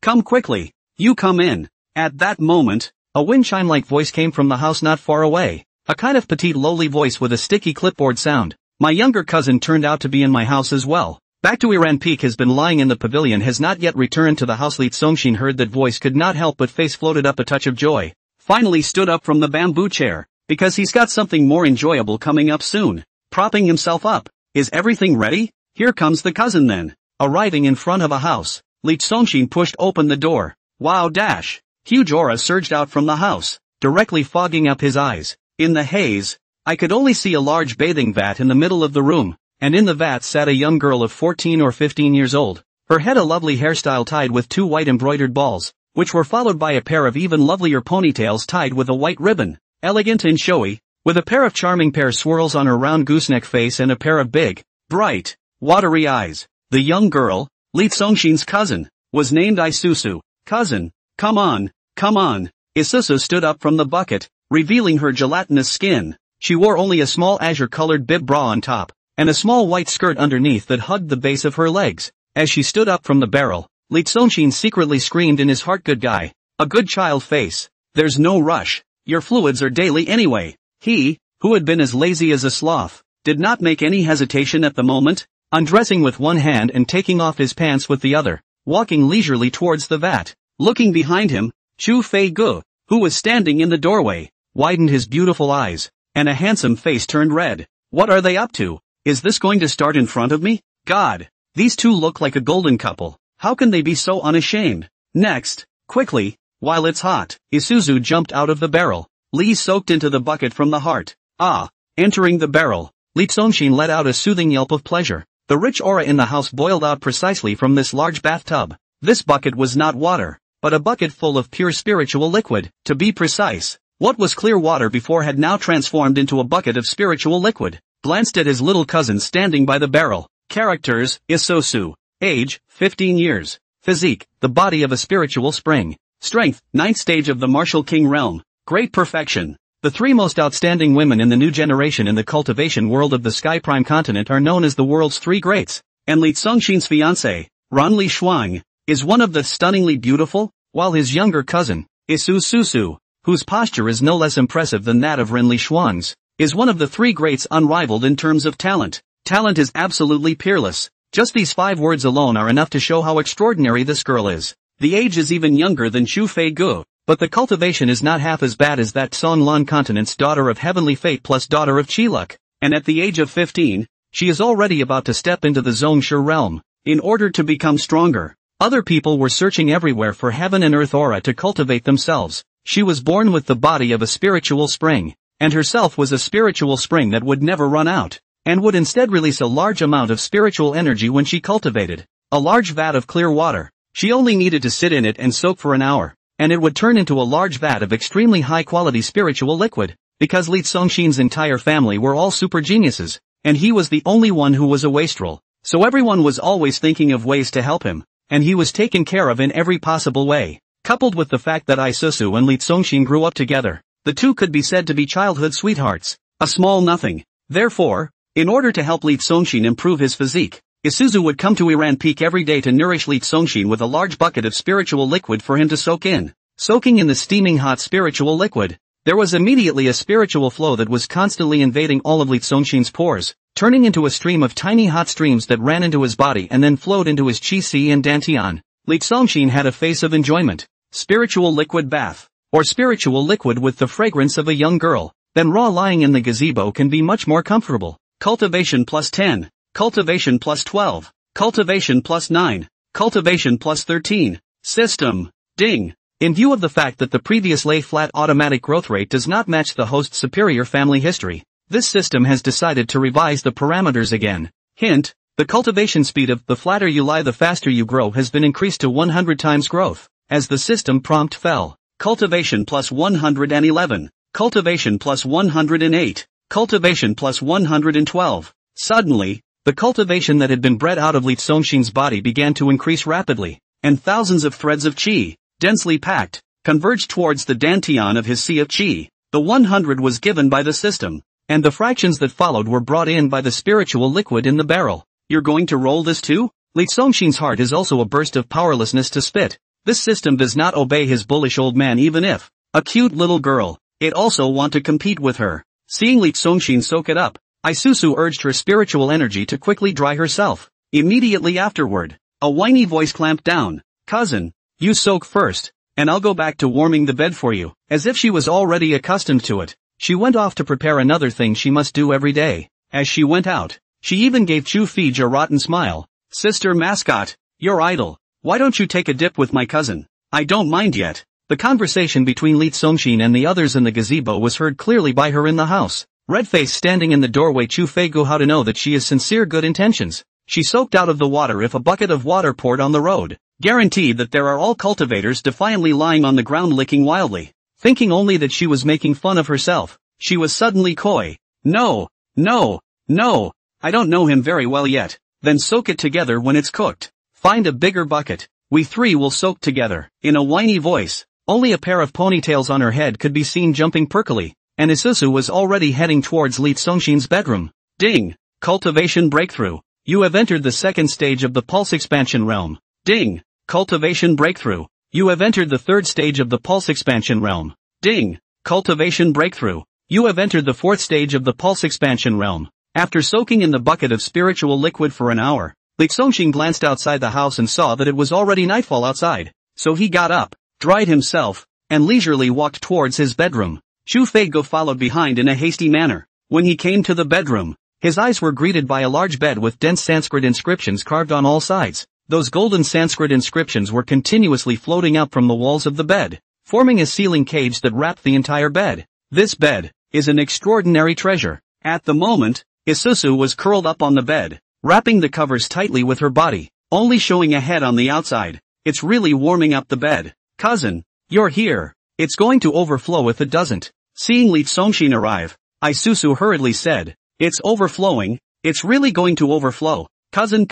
[SPEAKER 1] come quickly. You come in. At that moment, a wind chime-like voice came from the house not far away. A kind of petite lowly voice with a sticky clipboard sound. My younger cousin turned out to be in my house as well. Back to Iran Peak has been lying in the pavilion has not yet returned to the house. Lee Songshin heard that voice could not help but face floated up a touch of joy. finally stood up from the bamboo chair, because he's got something more enjoyable coming up soon. Propping himself up. Is everything ready? Here comes the cousin then. Arriving in front of a house, Lee Songshin pushed open the door. Wow dash! Huge aura surged out from the house, directly fogging up his eyes. In the haze, I could only see a large bathing vat in the middle of the room, and in the vat sat a young girl of 14 or 15 years old. Her head a lovely hairstyle tied with 2 white embroidered balls, which were followed by a pair of even lovelier ponytails tied with a white ribbon. Elegant and showy, with a pair of charming pear swirls on her round gooseneck face and a pair of big, bright, watery eyes. The young girl, Lee Songshin's cousin, was named Isusu. Cousin, come on, come on. Isusu stood up from the bucket, revealing her gelatinous skin. She wore only a small azure-colored bib bra on top, and a small white skirt underneath that hugged the base of her legs. As she stood up from the barrel, Lee Songshin secretly screamed in his heart, good guy. A good child face. There's no rush. Your fluids are daily anyway. He, who had been as lazy as a sloth, did not make any hesitation at the moment, undressing with one hand and taking off his pants with the other, walking leisurely towards the vat. Looking behind him, Chu Fei-gu, who was standing in the doorway, widened his beautiful eyes, and a handsome face turned red. What are they up to? Is this going to start in front of me? God, these two look like a golden couple. How can they be so unashamed? Next, quickly, while it's hot, Isuzu jumped out of the barrel. Lee soaked into the bucket from the heart. Ah! Entering the barrel, Lee Songshin let out a soothing yelp of pleasure. The rich aura in the house boiled out precisely from this large bathtub. This bucket was not water, but a bucket full of pure spiritual liquid. To be precise, what was clear water before had now transformed into a bucket of spiritual liquid. Glanced at his little cousin standing by the barrel. Characters, Isuzu. Age, 15 years. Physique, the body of a spiritual spring. Strength, 9th stage of the martial king realm. Great perfection. The 3 most outstanding women in the new generation in the cultivation world of the Sky Prime continent are known as the world's 3 greats, and Lee Songshin's fiancé, Ran Li Shuang, is one of the stunningly beautiful, while his younger cousin, Isuzu, whose posture is no less impressive than that of Ran Li Shuang's, is one of the 3 greats unrivaled in terms of talent. Talent is absolutely peerless. Just these 5 words alone are enough to show how extraordinary this girl is. The age is even younger than Chu Fei-gu, but the cultivation is not half as bad as that Songlan continent's daughter of heavenly fate plus daughter of Chiluk, and at the age of 15, she is already about to step into the Zhongshe realm. In order to become stronger, other people were searching everywhere for heaven and earth aura to cultivate themselves. She was born with the body of a spiritual spring, and herself was a spiritual spring that would never run out, and would instead release a large amount of spiritual energy when she cultivated a large vat of clear water. She only needed to sit in it and soak for an hour, and it would turn into a large vat of extremely high-quality spiritual liquid. Because Lee Songshin's entire family were all super geniuses, and he was the only one who was a wastrel, so everyone was always thinking of ways to help him, and he was taken care of in every possible way. Coupled with the fact that Isuzu and Lee Songshin grew up together, the two could be said to be childhood sweethearts. A small nothing. Therefore, in order to help Lee Songshin improve his physique, Isuzu would come to Iran Peak every day to nourish Lee Songshin with a large bucket of spiritual liquid for him to soak in. Soaking in the steaming hot spiritual liquid, there was immediately a spiritual flow that was constantly invading all of Lee Songshin's pores, turning into a stream of tiny hot streams that ran into his body and then flowed into his chi-si and dantian. Lee Songshin had a face of enjoyment. Spiritual liquid bath, or spiritual liquid with the fragrance of a young girl, then raw lying in the gazebo can be much more comfortable. Cultivation plus 10. Cultivation plus 12, cultivation plus 9, cultivation plus 13, system, ding. In view of the fact that the previous lay-flat automatic growth rate does not match the host's superior family history, this system has decided to revise the parameters again. Hint, the cultivation speed of the flatter you lie the faster you grow has been increased to 100 times growth, as the system prompt fell. Cultivation plus 111, cultivation plus 108, cultivation plus 112. Suddenly, the cultivation that had been bred out of Lee Songshin's body began to increase rapidly, and thousands of threads of qi, densely packed, converged towards the dantian of his sea of qi. The 100 was given by the system, and the fractions that followed were brought in by the spiritual liquid in the barrel. You're going to roll this too? Lee Songshin's heart is also a burst of powerlessness to spit. This system does not obey his bullish old man even if a cute little girl. It also want to compete with her. Seeing Lee Songshin soak it up, Isuzu urged her spiritual energy to quickly dry herself. Immediately afterward, a whiny voice clamped down. Cousin, you soak first, and I'll go back to warming the bed for you. As if she was already accustomed to it, she went off to prepare another thing she must do every day. As she went out, she even gave Chu Fij a rotten smile. Sister mascot, you're idle. Why don't you take a dip with my cousin? I don't mind yet. The conversation between Li Songshin and the others in the gazebo was heard clearly by her in the house. Red-faced standing in the doorway, Chu Fei knew how to know that she has sincere good intentions. She soaked out of the water if a bucket of water poured on the road. Guaranteed that there are all cultivators defiantly lying on the ground licking wildly. Thinking only that she was making fun of herself, she was suddenly coy. No, I don't know him very well yet. Then soak it together when it's cooked. Find a bigger bucket. We three will soak together. In a whiny voice, only a pair of ponytails on her head could be seen jumping perkily, and Isuzu was already heading towards Li Songshin's bedroom. Ding! Cultivation breakthrough. You have entered the second stage of the pulse expansion realm. Ding! Cultivation breakthrough. You have entered the third stage of the pulse expansion realm. Ding! Cultivation breakthrough. You have entered the fourth stage of the pulse expansion realm. After soaking in the bucket of spiritual liquid for an hour, Li Songshin glanced outside the house and saw that it was already nightfall outside. So he got up, dried himself, and leisurely walked towards his bedroom. Chu Feigo followed behind in a hasty manner. When he came to the bedroom, his eyes were greeted by a large bed with dense Sanskrit inscriptions carved on all sides. Those golden Sanskrit inscriptions were continuously floating up from the walls of the bed, forming a ceiling cage that wrapped the entire bed. This bed is an extraordinary treasure. At the moment, Isuzu was curled up on the bed, wrapping the covers tightly with her body, only showing a head on the outside. It's really warming up the bed. Cousin, you're here. It's going to overflow if it doesn't. Seeing Li Songshin arrive, Isuzu hurriedly said, it's overflowing, it's really going to overflow. Cousin,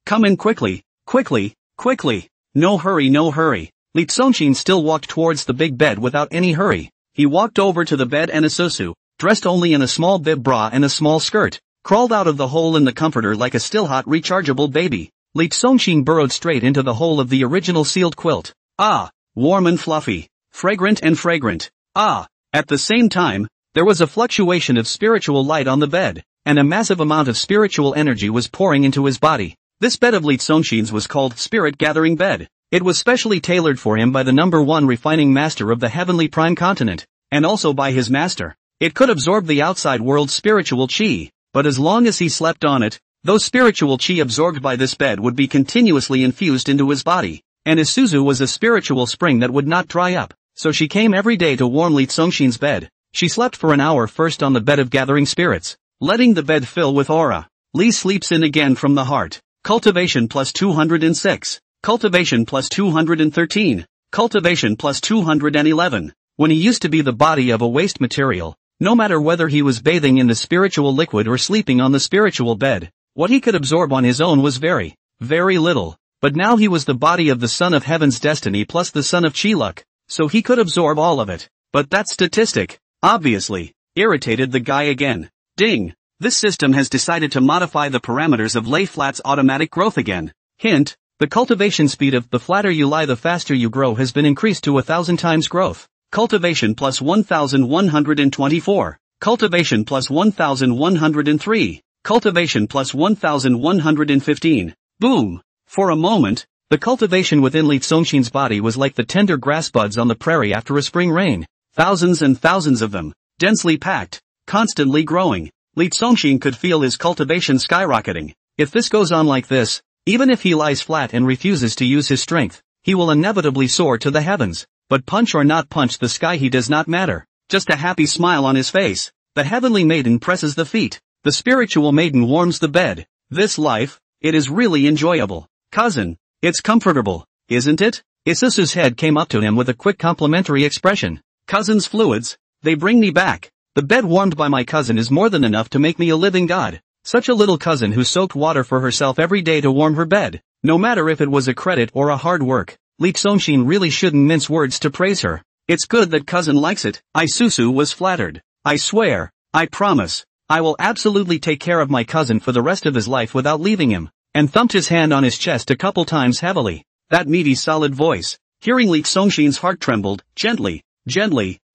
[SPEAKER 1] come in quickly. No hurry. Li Songshin still walked towards the big bed without any hurry. He walked over to the bed and Isuzu, dressed only in a small bib bra and a small skirt, crawled out of the hole in the comforter like a still-hot rechargeable baby. Li Songshin burrowed straight into the hole of the original sealed quilt. Ah! Warm and fluffy. Fragrant. Ah! At the same time, there was a fluctuation of spiritual light on the bed, and a massive amount of spiritual energy was pouring into his body. This bed of Li Songshin's was called Spirit Gathering Bed. It was specially tailored for him by the #1 refining master of the heavenly prime continent, and also by his master. It could absorb the outside world's spiritual chi, but as long as he slept on it, those spiritual chi absorbed by this bed would be continuously infused into his body. And Isuzu was a spiritual spring that would not dry up, so she came every day to warm Li Songshin's bed. She slept for an hour first on the bed of gathering spirits, letting the bed fill with aura. Li sleeps in again from the heart. Cultivation plus 206. Cultivation plus 213. Cultivation plus 211. When he used to be the body of a waste material, no matter whether he was bathing in the spiritual liquid or sleeping on the spiritual bed, what he could absorb on his own was very little. But now he was the body of the son of heaven's destiny plus the son of Chiluk, so he could absorb all of it. But that statistic, obviously, irritated the guy again. Ding! This system has decided to modify the parameters of lay flat's automatic growth again. Hint, the cultivation speed of the flatter you lie the faster you grow has been increased to 1,000 times growth. Cultivation plus 1,124. Cultivation plus 1,103. Cultivation plus 1,115. Boom! For a moment, the cultivation within Li Songshin's body was like the tender grass buds on the prairie after a spring rain. Thousands and thousands of them, densely packed, constantly growing. Li Songshin could feel his cultivation skyrocketing. If this goes on like this, even if he lies flat and refuses to use his strength, he will inevitably soar to the heavens. But punch or not punch the sky, he does not matter. Just a happy smile on his face. The heavenly maiden presses the feet. The spiritual maiden warms the bed. This life, it is really enjoyable. Cousin, it's comfortable, isn't it? Isuzu's head came up to him with a quick complimentary expression. Cousin's fluids, they bring me back. The bed warmed by my cousin is more than enough to make me a living god. Such a little cousin who soaked water for herself every day to warm her bed. No matter if it was a credit or a hard work, Li Songshin really shouldn't mince words to praise her. It's good that cousin likes it. Isuzu was flattered. I swear, I promise, I will absolutely take care of my cousin for the rest of his life without leaving him. And thumped his hand on his chest a couple times heavily. That meaty solid voice. Hearing Li Songshin's heart trembled. Gently,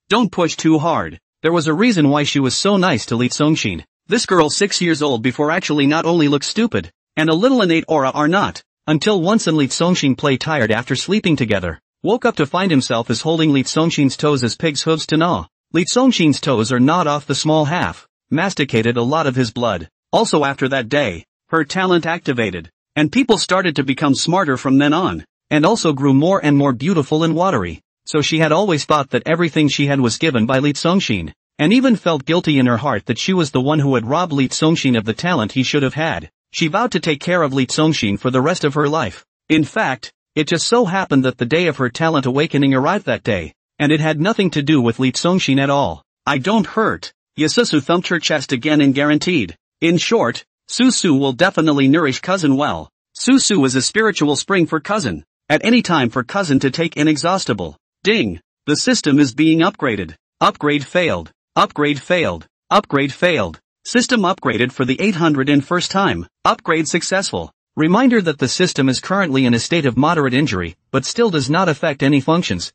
[SPEAKER 1] don't push too hard. There was a reason why she was so nice to Li Songshin. This girl 6 years old before actually not only looks stupid, and a little innate aura are not, until once and Li Songshin play tired after sleeping together. woke up to find himself as holding Li Songshin's toes as pig's hooves to gnaw. Li Songshin's toes are gnawed off the small half, masticated a lot of his blood. Also after that day, her talent activated, and people started to become smarter from then on, and also grew more and more beautiful and watery. So she had always thought that everything she had was given by Li Songshin, and even felt guilty in her heart that she was the one who had robbed Li Songshin of the talent he should have had. She vowed to take care of Li Songshin for the rest of her life. In fact, it just so happened that the day of her talent awakening arrived that day, and it had nothing to do with Li Songshin at all. I don't hurt. Yasusu thumped her chest again and guaranteed. In short, Susu will definitely nourish cousin well. Susu is a spiritual spring for cousin. At any time for cousin to take inexhaustible. Ding! The system is being upgraded. Upgrade failed. Upgrade failed. Upgrade failed. System upgraded for the 801st time. Upgrade successful. Reminder that the system is currently in a state of moderate injury, but still does not affect any functions.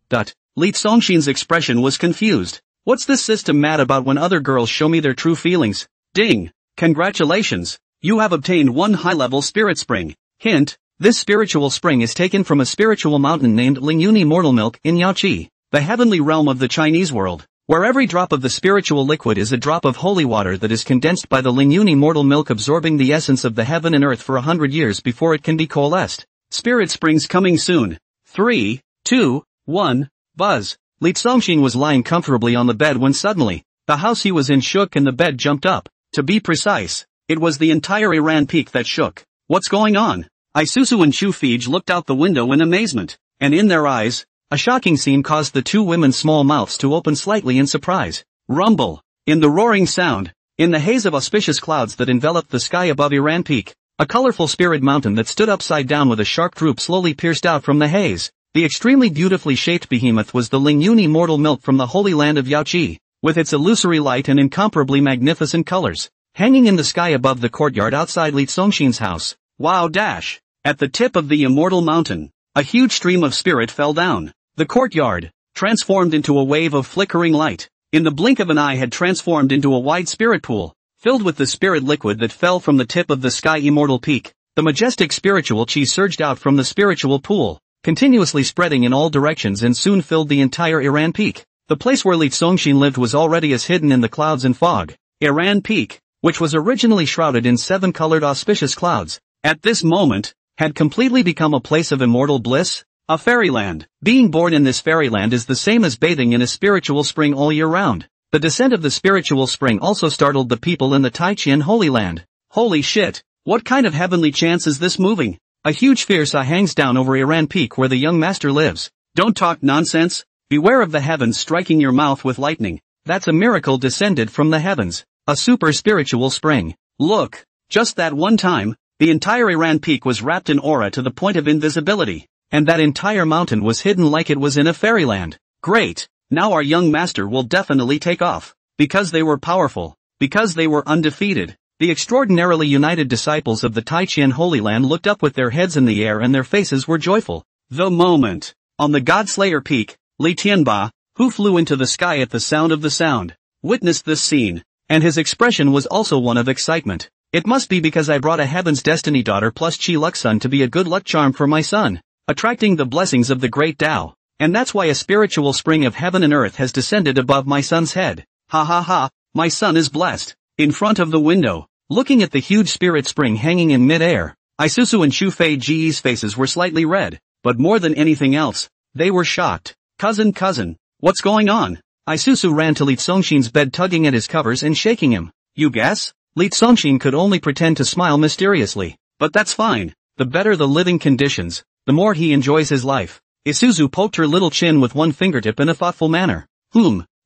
[SPEAKER 1] Li Songshin's expression was confused. What's this system mad about when other girls show me their true feelings? Ding! Congratulations! You have obtained one high-level spirit spring. Hint, this spiritual spring is taken from a spiritual mountain named Lingyuni Mortal Milk in Yaoqi, the heavenly realm of the Chinese world, where every drop of the spiritual liquid is a drop of holy water that is condensed by the Lingyuni Mortal Milk, absorbing the essence of the heaven and earth for 100 years before it can be coalesced. Spirit springs coming soon. 3, 2, 1, buzz. Li Songshin was lying comfortably on the bed when suddenly, the house he was in shook and the bed jumped up. To be precise, it was the entire Iran peak that shook. What's going on? Isuzu and Chu Fij looked out the window in amazement, and in their eyes, a shocking scene caused the two women's small mouths to open slightly in surprise. Rumble! In the roaring sound, in the haze of auspicious clouds that enveloped the sky above Iran Peak, a colorful spirit mountain that stood upside down with a sharp droop slowly pierced out from the haze. The extremely beautifully shaped behemoth was the Lingyuni Mortal Milk from the Holy Land of Yaoqi, with its illusory light and incomparably magnificent colors, hanging in the sky above the courtyard outside Li Songshin's house. Wow dash! At the tip of the immortal mountain, a huge stream of spirit fell down. The courtyard, transformed into a wave of flickering light, in the blink of an eye had transformed into a wide spirit pool, filled with the spirit liquid that fell from the tip of the sky immortal peak. The majestic spiritual chi surged out from the spiritual pool, continuously spreading in all directions, and soon filled the entire Iran Peak. The place where Li Songshin lived was already as hidden in the clouds and fog. Iran Peak, which was originally shrouded in 7-colored auspicious clouds, at this moment, had completely become a place of immortal bliss, a fairyland. Being born in this fairyland is the same as bathing in a spiritual spring all year round. The descent of the spiritual spring also startled the people in the Taiqian Holy Land. Holy shit, what kind of heavenly chance is this moving? A huge fierce eye hangs down over Iran Peak where the young master lives. Don't talk nonsense. Beware of the heavens striking your mouth with lightning. That's a miracle descended from the heavens. A super spiritual spring. Look, just that one time, the entire Iran Peak was wrapped in aura to the point of invisibility, and that entire mountain was hidden like it was in a fairyland. Great, now our young master will definitely take off. Because they were powerful, because they were undefeated, the extraordinarily united disciples of the Taiqian Holy Land looked up with their heads in the air and their faces were joyful. The moment, on the Godslayer Peak, Li Tianba, who flew into the sky at the sound of the sound, witnessed this scene, and his expression was also one of excitement. It must be because I brought a Heaven's Destiny daughter plus Chi Luck Son to be a good luck charm for my son, attracting the blessings of the great Tao, and that's why a spiritual spring of heaven and earth has descended above my son's head. Ha ha ha, my son is blessed. In front of the window, looking at the huge spirit spring hanging in mid-air, Isuzu and Shu Fei Ji's faces were slightly red, but more than anything else, they were shocked. Cousin, what's going on? Isuzu ran to Li Songshin's bed, tugging at his covers and shaking him. You guess? Li Songshin could only pretend to smile mysteriously. But that's fine. The better the living conditions, the more he enjoys his life. Isuzu poked her little chin with one fingertip in a thoughtful manner.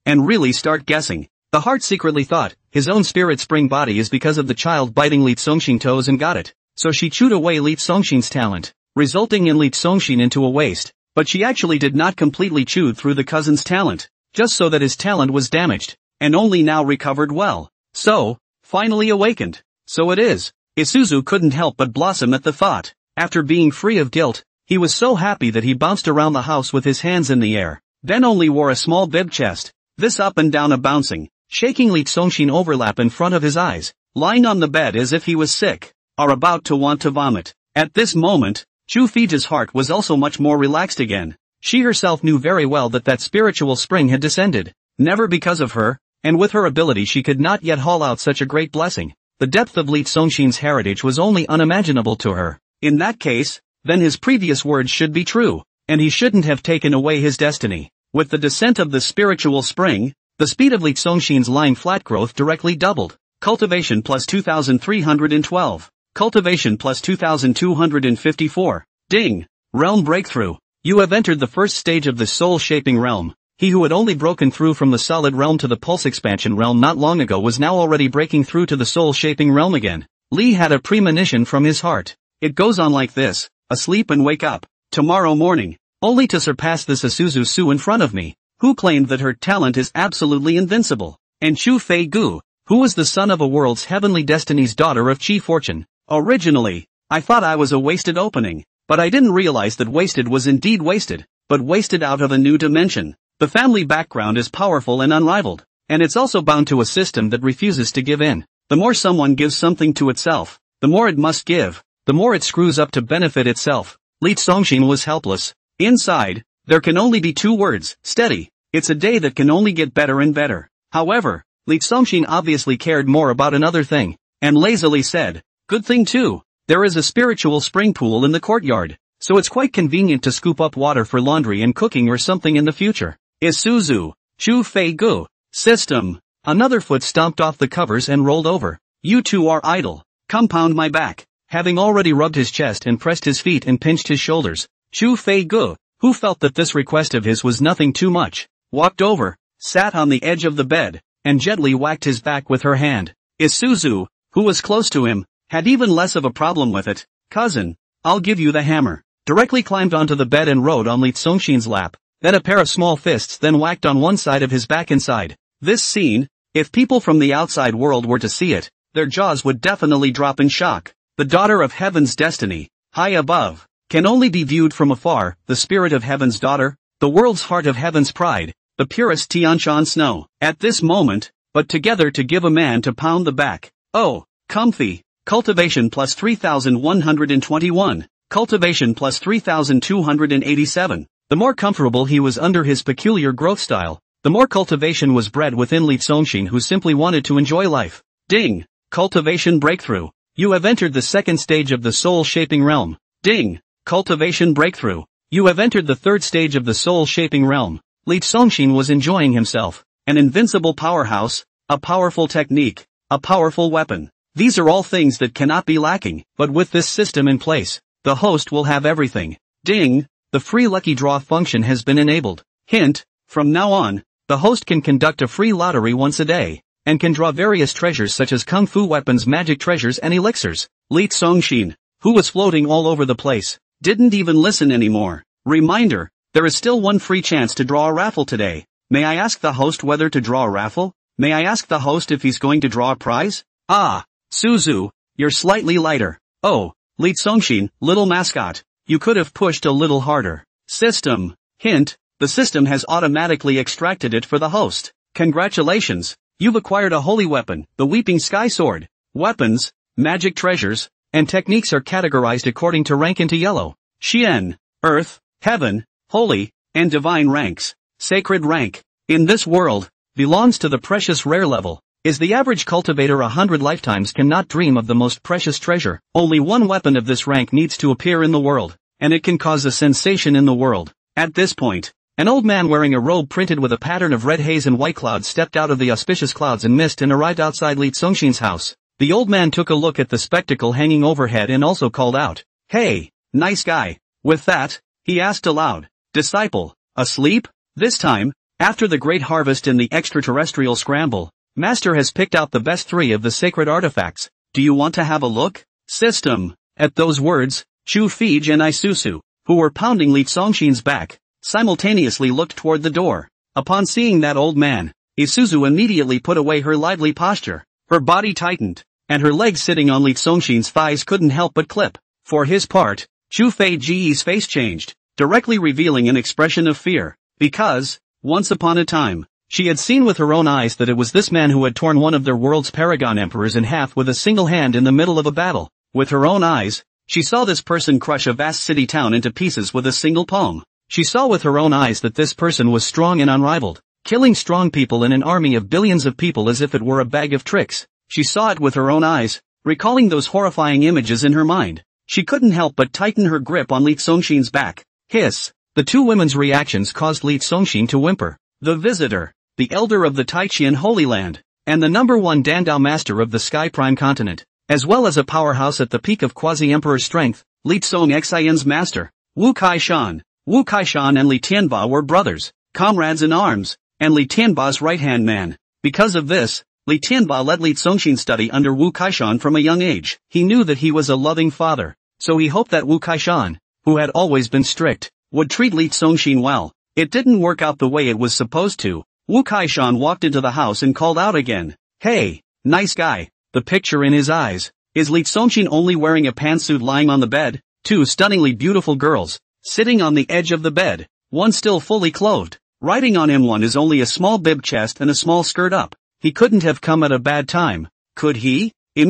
[SPEAKER 1] And really start guessing. The heart secretly thought, his own spirit spring body is because of the child biting Li Songshin toes and got it. So she chewed away Li Songshin's talent, resulting in Li Songshin into a waste. But she actually did not completely chew through the cousin's talent, just so that his talent was damaged, and only now recovered well. So, finally awakened. So it is. Isuzu couldn't help but blossom at the thought. After being free of guilt, he was so happy that he bounced around the house with his hands in the air, then only wore a small bib chest. This up and down a bouncing, shaking Li Songshin overlap in front of his eyes, lying on the bed as if he was sick, or about to want to vomit. At this moment, Chu Fei's heart was also much more relaxed again. She herself knew very well that that spiritual spring had descended, never because of her, and with her ability she could not yet haul out such a great blessing. The depth of Li Songshin's heritage was only unimaginable to her. In that case, then his previous words should be true, and he shouldn't have taken away his destiny. With the descent of the spiritual spring, the speed of Li Songshin's lying flat growth directly doubled. Cultivation plus 2312. Cultivation plus 2254. Ding! Realm breakthrough. You have entered the first stage of the soul-shaping realm. He who had only broken through from the solid realm to the pulse expansion realm not long ago was now already breaking through to the soul-shaping realm again. Li had a premonition from his heart. It goes on like this: asleep and wake up, tomorrow morning, only to surpass this Isuzu Su in front of me, who claimed that her talent is absolutely invincible, and Chu Fei Gu, who was the son of a world's heavenly destiny's daughter of Chi Fortune. Originally, I thought I was a wasted opening, but I didn't realize that wasted was indeed wasted, but wasted out of a new dimension. The family background is powerful and unrivaled, and it's also bound to a system that refuses to give in. The more someone gives something to itself, the more it must give, the more it screws up to benefit itself. Li Songshin was helpless. Inside, there can only be two words: steady. It's a day that can only get better and better. However, Li Songshin obviously cared more about another thing, and lazily said, good thing too, there is a spiritual spring pool in the courtyard, so it's quite convenient to scoop up water for laundry and cooking or something in the future. Isuzu, Chu Fei Gu, system. Another foot stomped off the covers and rolled over. You two are idle. Compound my back. Having already rubbed his chest and pressed his feet and pinched his shoulders, Chu Fei Gu, who felt that this request of his was nothing too much, walked over, sat on the edge of the bed, and gently whacked his back with her hand. Isuzu, who was close to him, had even less of a problem with it. Cousin, I'll give you the hammer. Directly climbed onto the bed and rode on Li Songshin's lap, then a pair of small fists then whacked on one side of his back inside. This scene, if people from the outside world were to see it, their jaws would definitely drop in shock. The daughter of heaven's destiny, high above, can only be viewed from afar, the spirit of heaven's daughter, the world's heart of heaven's pride, the purest Tianshan snow. At this moment, but together to give a man to pound the back. Oh, comfy. Cultivation plus 3121. Cultivation plus 3287. The more comfortable he was under his peculiar growth style, the more cultivation was bred within Li Songshin, who simply wanted to enjoy life. Ding! Cultivation breakthrough. You have entered the second stage of the soul-shaping realm. Ding! Cultivation breakthrough. You have entered the third stage of the soul-shaping realm. Li Songshin was enjoying himself. An invincible powerhouse, a powerful technique, a powerful weapon. These are all things that cannot be lacking, but with this system in place, the host will have everything. Ding! The free lucky draw function has been enabled. Hint, from now on, the host can conduct a free lottery once a day, and can draw various treasures such as kung fu weapons, magic treasures and elixirs. Li Songshin, who was floating all over the place, didn't even listen anymore. Reminder, there is still one free chance to draw a raffle today. May I ask the host whether to draw a raffle? May I ask the host if he's going to draw a prize? Ah, Suzu, you're slightly lighter. Oh, Li Songshin, little mascot, you could have pushed a little harder. System. Hint, the system has automatically extracted it for the host. Congratulations, you've acquired a holy weapon, the Weeping Sky Sword. Weapons, magic treasures, and techniques are categorized according to rank into yellow. Xian, Earth, Heaven, Holy, and Divine ranks. Sacred rank, in this world, belongs to the precious rare level. Is the average cultivator 100 lifetimes cannot dream of the most precious treasure. Only one weapon of this rank needs to appear in the world, and it can cause a sensation in the world. At this point, an old man wearing a robe printed with a pattern of red haze and white clouds stepped out of the auspicious clouds and mist and arrived outside Li Songshin's house. The old man took a look at the spectacle hanging overhead and also called out, "Hey, nice guy." With that, he asked aloud, "Disciple, asleep?" This time, after the great harvest in the extraterrestrial scramble, Master has picked out the best 3 of the sacred artifacts. Do you want to have a look? System. At those words, Chu Fei and Isuzu, who were pounding Li Songshin's back, simultaneously looked toward the door. Upon seeing that old man, Isuzu immediately put away her lively posture. Her body tightened, and her legs sitting on Li Songshin's thighs couldn't help but clip. For his part, Chu Fei's face changed, directly revealing an expression of fear, because, once upon a time, she had seen with her own eyes that it was this man who had torn one of their world's paragon emperors in half with a single hand in the middle of a battle. With her own eyes, she saw this person crush a vast city town into pieces with a single palm. She saw with her own eyes that this person was strong and unrivaled, killing strong people in an army of billions of people as if it were a bag of tricks. She saw it with her own eyes, recalling those horrifying images in her mind. She couldn't help but tighten her grip on Li Songshin's back. Hiss! The two women's reactions caused Li Songshin to whimper. The visitor, the elder of the Taichian Holy Land, and the #1 Dandao master of the Sky Prime continent, as well as a powerhouse at the peak of quasi-emperor strength, Li Tsongxian's master, Wu Kaishan. Wu Kaishan and Li Tianba were brothers, comrades in arms, and Li Tianba's right-hand man. Because of this, Li Tianba let Li Songshin study under Wu Kaishan from a young age. He knew that he was a loving father, so he hoped that Wu Kaishan, who had always been strict, would treat Li Songshin well. It didn't work out the way it was supposed to. Wu Kaishan walked into the house and called out again. Hey, nice guy. The picture in his eyes. Is Li Songshin only wearing a pantsuit lying on the bed? Two stunningly beautiful girls, sitting on the edge of the bed, one still fully clothed. Riding on him, one is only a small bib chest and a small skirt up. He couldn't have come at a bad time, could he? He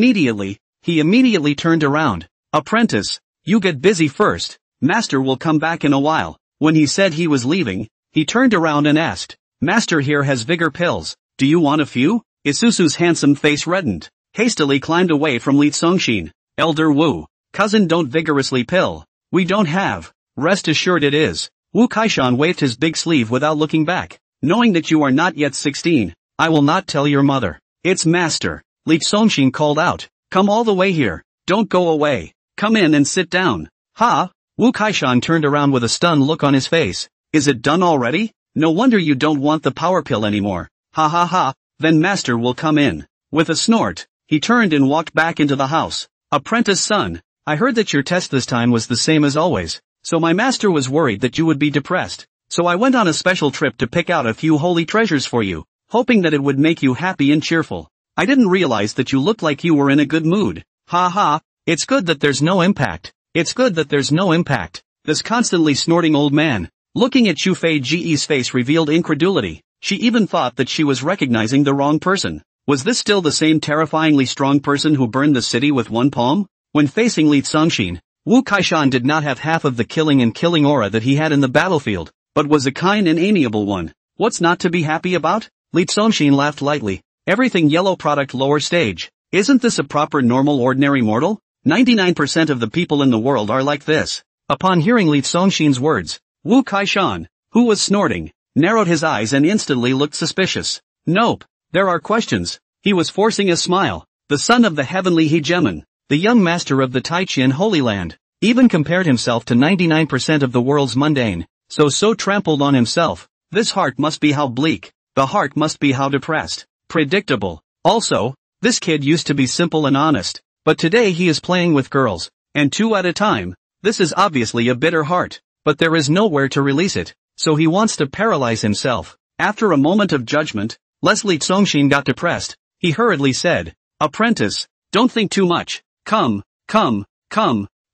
[SPEAKER 1] immediately turned around. Apprentice, you get busy first. Master will come back in a while. When he said he was leaving, he turned around and asked, Master here has vigor pills. Do you want a few? Isusu's handsome face reddened, hastily climbed away from Li Songshin. Elder Wu, cousin, don't vigorously pill. We don't have. Rest assured it is. Wu Kaishan waved his big sleeve without looking back. Knowing that you are not yet 16, I will not tell your mother. It's Master. Li Songshin called out. Come all the way here. Don't go away. Come in and sit down. Ha! Wu Kaishan turned around with a stunned look on his face. Is it done already? No wonder you don't want the power pill anymore. Ha ha ha, then Master will come in. With a snort, he turned and walked back into the house. Apprentice son, I heard that your test this time was the same as always, so my master was worried that you would be depressed. So I went on a special trip to pick out a few holy treasures for you, hoping that it would make you happy and cheerful. I didn't realize that you looked like you were in a good mood. Ha ha, it's good that there's no impact. It's good that there's no impact. This constantly snorting old man, looking at Chu Fei Ge's face, revealed incredulity. She even thought that she was recognizing the wrong person. Was this still the same terrifyingly strong person who burned the city with one palm? When facing Li Songshin, Wu Kaishan did not have half of the killing aura that he had in the battlefield, but was a kind and amiable one. What's not to be happy about? Li Songshin laughed lightly. Everything yellow product lower stage. Isn't this a proper normal ordinary mortal? 99% of the people in the world are like this. Upon hearing Li Songshin's words, Wu Kaishan, who was snorting, narrowed his eyes and instantly looked suspicious. Nope, there are questions. He was forcing a smile. The son of the heavenly hegemon, the young master of the Taichian Holy Land, even compared himself to 99% of the world's mundane, so trampled on himself. This heart must be how bleak, the heart must be how depressed. Predictable. Also, this kid used to be simple and honest, but today he is playing with girls, and two at a time. This is obviously a bitter heart, but there is nowhere to release it, so he wants to paralyze himself. After a moment of judgment, Li Songshin got depressed. He hurriedly said, Apprentice, don't think too much. Come.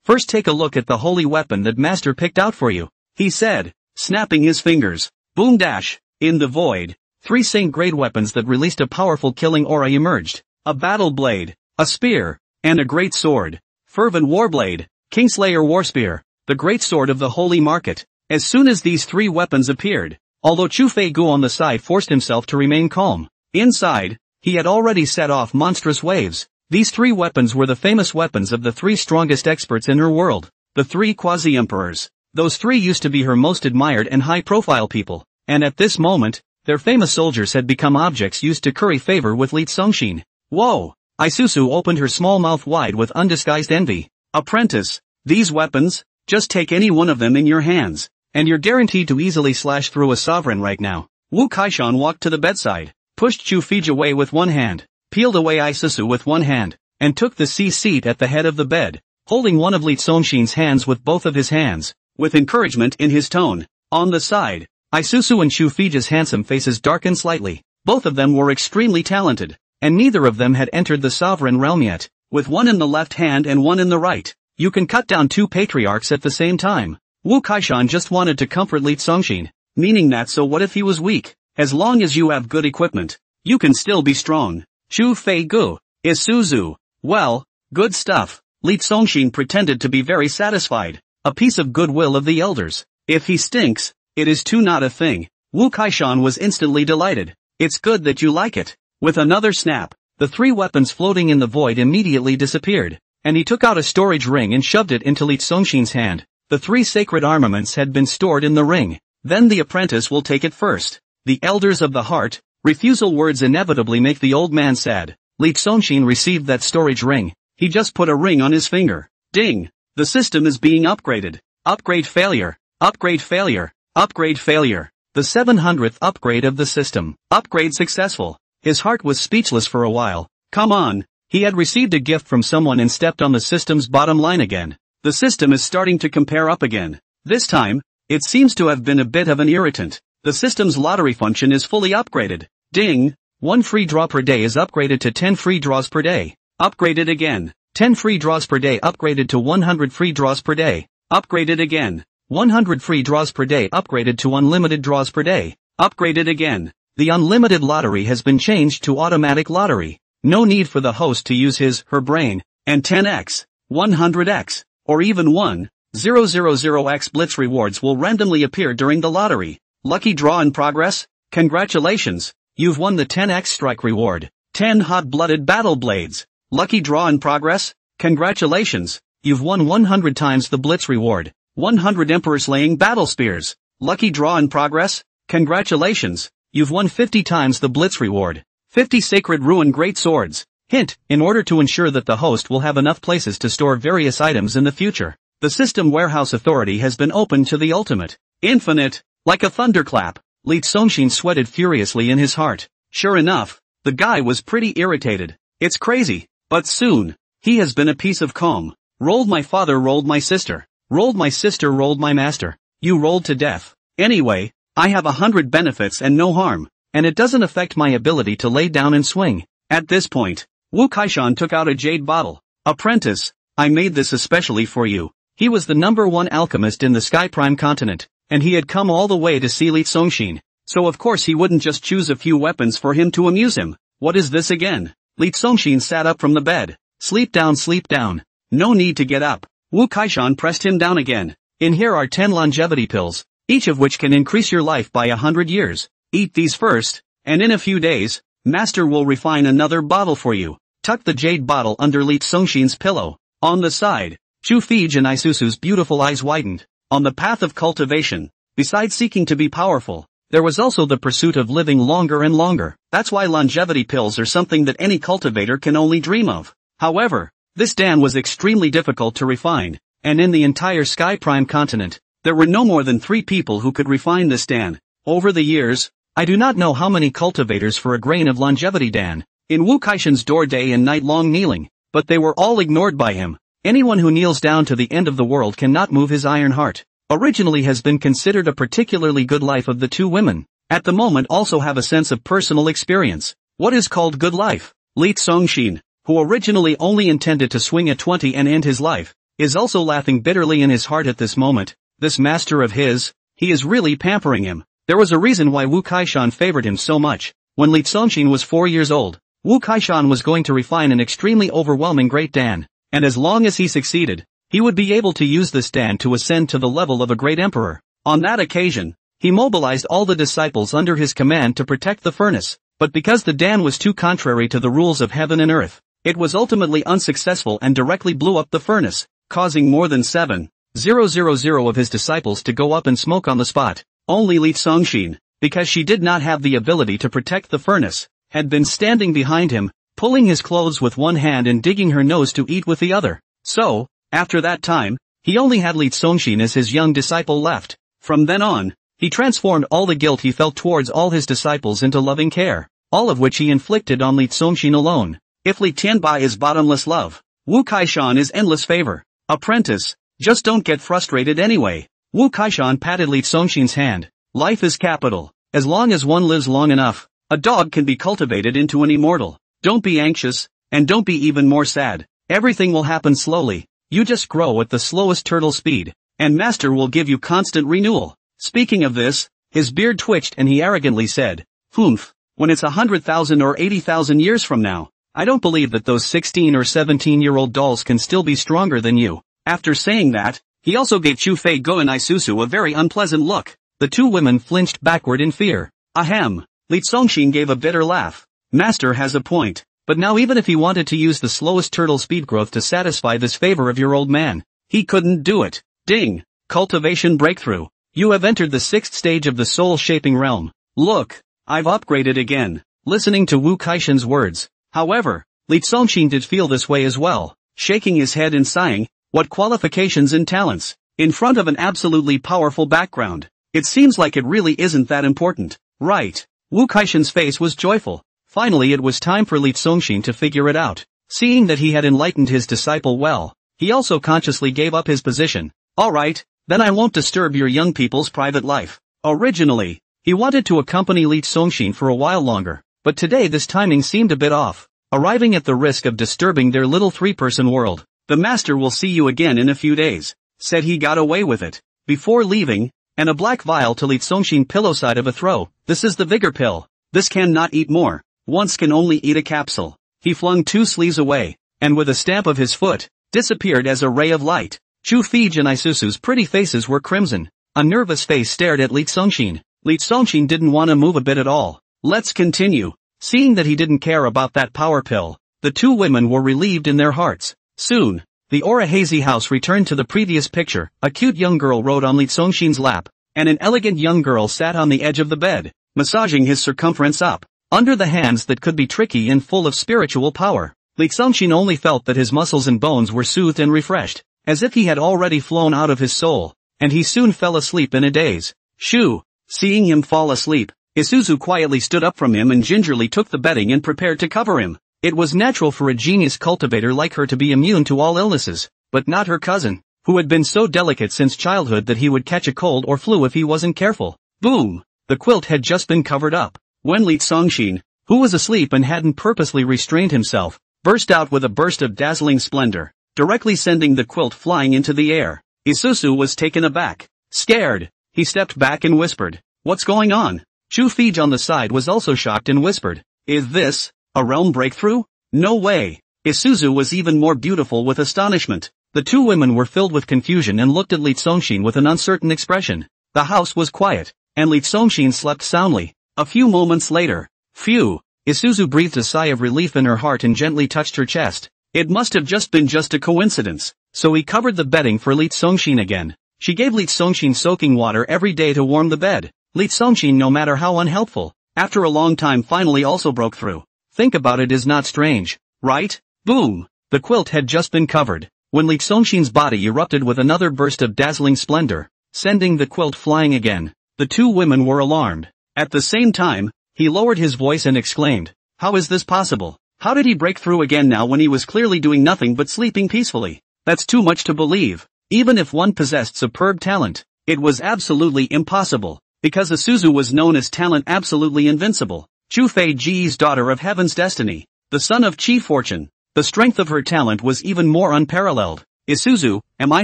[SPEAKER 1] First take a look at the holy weapon that Master picked out for you, he said, snapping his fingers. Boom dash. In the void, 3 Saint-grade weapons that released a powerful killing aura emerged. A battle blade, a spear, and a great sword. Fervent warblade, Kingslayer warspear, the great sword of the holy market. As soon as these 3 weapons appeared, although Chu Fei Gu on the side forced himself to remain calm, inside, he had already set off monstrous waves. These 3 weapons were the famous weapons of the 3 strongest experts in her world, the 3 quasi-emperors. Those 3 used to be her most admired and high-profile people, and at this moment, their famous soldiers had become objects used to curry favor with Li Songshin. Whoa! Isusu opened her small mouth wide with undisguised envy. Apprentice, these weapons, just take any one of them in your hands, and you're guaranteed to easily slash through a sovereign right now. Wu Kaishan walked to the bedside, pushed Chu Fei away with one hand, peeled away Isusu with one hand, and took the seat at the head of the bed, holding one of Li Songshin's hands with both of his hands, with encouragement in his tone. On the side, Isusu and Chu Fei's handsome faces darkened slightly. Both of them were extremely talented, and neither of them had entered the sovereign realm yet. With one in the left hand and one in the right, you can cut down 2 patriarchs at the same time. Wu Kaishan just wanted to comfort Li Songshin, meaning that so what if he was weak? As long as you have good equipment, you can still be strong. Chu Fei Gu, Isuzu, well, good stuff. Li Songshin pretended to be very satisfied. A piece of goodwill of the elders. If he stinks, it is too not a thing. Wu Kaishan was instantly delighted. It's good that you like it. With another snap, the three weapons floating in the void immediately disappeared, and he took out a storage ring and shoved it into Li Songshin's hand. The three sacred armaments had been stored in the ring. Then the apprentice will take it first. The elders of the heart, refusal words inevitably make the old man sad. Li Songshin received that storage ring. He just put a ring on his finger. Ding! The system is being upgraded. Upgrade failure. Upgrade failure. Upgrade failure. The 700th upgrade of the system. Upgrade successful. His heart was speechless for a while. Come on. He had received a gift from someone and stepped on the system's bottom line again. The system is starting to compare up again. This time, it seems to have been a bit of an irritant. The system's lottery function is fully upgraded. Ding! 1 free draw per day is upgraded to 10 free draws per day. Upgraded again. 10 free draws per day upgraded to 100 free draws per day. Upgraded again. 100 free draws per day upgraded to unlimited draws per day. Upgraded again. The unlimited lottery has been changed to automatic lottery. No need for the host to use her brain, and 10x, 100x, or even 1,000x blitz rewards will randomly appear during the lottery. Lucky draw in progress? Congratulations, you've won the 10x strike reward. 10 hot-blooded battle blades. Lucky draw in progress? Congratulations, you've won 100 times the blitz reward. 100 emperor slaying battle spears. Lucky draw in progress? Congratulations, you've won 50 times the blitz reward. 50 sacred ruin great swords. Hint, in order to ensure that the host will have enough places to store various items in the future, the system warehouse authority has been opened to the ultimate. Infinite. Like a thunderclap, Li Songshin sweated furiously in his heart. Sure enough, the guy was pretty irritated. It's crazy, but soon, he has been a piece of calm. Rolled my father, rolled my sister. Rolled my sister, rolled my master. You rolled to death. Anyway, I have 100 benefits and no harm, and it doesn't affect my ability to lay down and swing. At this point, Wu Kaishan took out a jade bottle. Apprentice, I made this especially for you. He was the #1 alchemist in the Sky Prime continent, and he had come all the way to see Li Songshin, so of course he wouldn't just choose a few weapons for him to amuse him. What is this again? Li Songshin sat up from the bed. Sleep down, sleep down. No need to get up. Wu Kaishan pressed him down again. In here are 10 longevity pills, each of which can increase your life by 100 years. Eat these first, and in a few days, Master will refine another bottle for you. Tuck the jade bottle under Li Songshin's pillow. On the side, Chu Fij and Isusu's beautiful eyes widened. On the path of cultivation, besides seeking to be powerful, there was also the pursuit of living longer and longer. That's why longevity pills are something that any cultivator can only dream of. However, this Dan was extremely difficult to refine, and in the entire Sky Prime continent, there were no more than 3 people who could refine this Dan. Over the years, I do not know how many cultivators for a grain of longevity Dan, in Wu Kaishan's door day and night long kneeling, but they were all ignored by him. Anyone who kneels down to the end of the world cannot move his iron heart. Originally has been considered a particularly good life of the 2 women, at the moment also have a sense of personal experience. What is called good life? Li Songshin, who originally only intended to swing at 20 and end his life, is also laughing bitterly in his heart at this moment. This master of his, he is really pampering him. There was a reason why Wu Kaishan favored him so much. When Li Songshin was 4 years old, Wu Kaishan was going to refine an extremely overwhelming great Dan, and as long as he succeeded, he would be able to use this Dan to ascend to the level of a great emperor. On that occasion, he mobilized all the disciples under his command to protect the furnace, but because the Dan was too contrary to the rules of heaven and earth, it was ultimately unsuccessful and directly blew up the furnace, causing more than 7,000 of his disciples to go up in smoke on the spot. Only Li Songshin, because she did not have the ability to protect the furnace, had been standing behind him, pulling his clothes with one hand and digging her nose to eat with the other. So, after that time, he only had Li Songshin as his young disciple left. From then on, he transformed all the guilt he felt towards all his disciples into loving care, all of which he inflicted on Li Songshin alone. If Li Tianbai is bottomless love, Wu Kaishan is endless favor. Apprentice, just don't get frustrated anyway. Wu Kaishan patted Li Songshin's hand. Life is capital. As long as one lives long enough, a dog can be cultivated into an immortal. Don't be anxious, and don't be even more sad. Everything will happen slowly. You just grow at the slowest turtle speed, and Master will give you constant renewal. Speaking of this, his beard twitched and he arrogantly said, "Humph, when it's 100,000 or 80,000 years from now, I don't believe that those 16 or 17-year-old dolls can still be stronger than you." After saying that, He also gave Chu Fei Go and Isuzu a very unpleasant look. The two women flinched backward in fear. Ahem. Li Songshin gave a bitter laugh. Master has a point. But now even if he wanted to use the slowest turtle speed growth to satisfy this favor of your old man, he couldn't do it. Ding. Cultivation breakthrough. You have entered the 6th stage of the soul-shaping realm. Look, I've upgraded again. Listening to Wu Kaishen's words. However, Li Songshin did feel this way as well, shaking his head and sighing. What qualifications and talents? In front of an absolutely powerful background. It seems like it really isn't that important, right? Wu Kaishen's face was joyful. Finally it was time for Li Songshin to figure it out. Seeing that he had enlightened his disciple well, he also consciously gave up his position. Alright, then I won't disturb your young people's private life. Originally, he wanted to accompany Li Songshin for a while longer, but today this timing seemed a bit off. Arriving at the risk of disturbing their little 3-person world. The master will see you again in a few days, said he got away with it. Before leaving, and a black vial to Li Songshin pillow side of a throw. This is the vigor pill. This can not eat more. Once can only eat a capsule. He flung 2 sleeves away, and with a stamp of his foot, disappeared as a ray of light. Chu Fei and Isuzu's pretty faces were crimson. A nervous face stared at Li Songshin. Li Songshin didn't want to move a bit at all. Let's continue. Seeing that he didn't care about that power pill, the two women were relieved in their hearts. Soon, the Aura Hazy house returned to the previous picture. A cute young girl rode on Li Songshin's lap, and an elegant young girl sat on the edge of the bed, massaging his circumference up, under the hands that could be tricky and full of spiritual power. Li Songshin only felt that his muscles and bones were soothed and refreshed, as if he had already flown out of his soul, and he soon fell asleep in a daze. Shoo! Seeing him fall asleep, Isuzu quietly stood up from him and gingerly took the bedding and prepared to cover him. It was natural for a genius cultivator like her to be immune to all illnesses, but not her cousin, who had been so delicate since childhood that he would catch a cold or flu if he wasn't careful. Boom! The quilt had just been covered up, when Li Songshin, who was asleep and hadn't purposely restrained himself, burst out with a burst of dazzling splendor, directly sending the quilt flying into the air. Isuzu was taken aback. Scared, he stepped back and whispered, "What's going on?" Chu Fei on the side was also shocked and whispered, "Is this a realm breakthrough? No way." Isuzu was even more beautiful with astonishment. The two women were filled with confusion and looked at Li Songshin with an uncertain expression. The house was quiet, and Li Songshin slept soundly. A few moments later, phew, Isuzu breathed a sigh of relief in her heart and gently touched her chest. It must have just been a coincidence. So he covered the bedding for Li Songshin again. She gave Li Songshin soaking water every day to warm the bed. Li Songshin, no matter how unhelpful, after a long time finally also broke through. Think about it, is not strange, right? Boom! The quilt had just been covered, when Li Songshin's body erupted with another burst of dazzling splendor, sending the quilt flying again. The two women were alarmed. At the same time, he lowered his voice and exclaimed, "How is this possible? How did he break through again now when he was clearly doing nothing but sleeping peacefully? That's too much to believe. Even if one possessed superb talent, it was absolutely impossible, because Isuzu was known as talent absolutely invincible. Chu Fei Ji's daughter of heaven's destiny, the son of Chi fortune. The strength of her talent was even more unparalleled. Isuzu, am I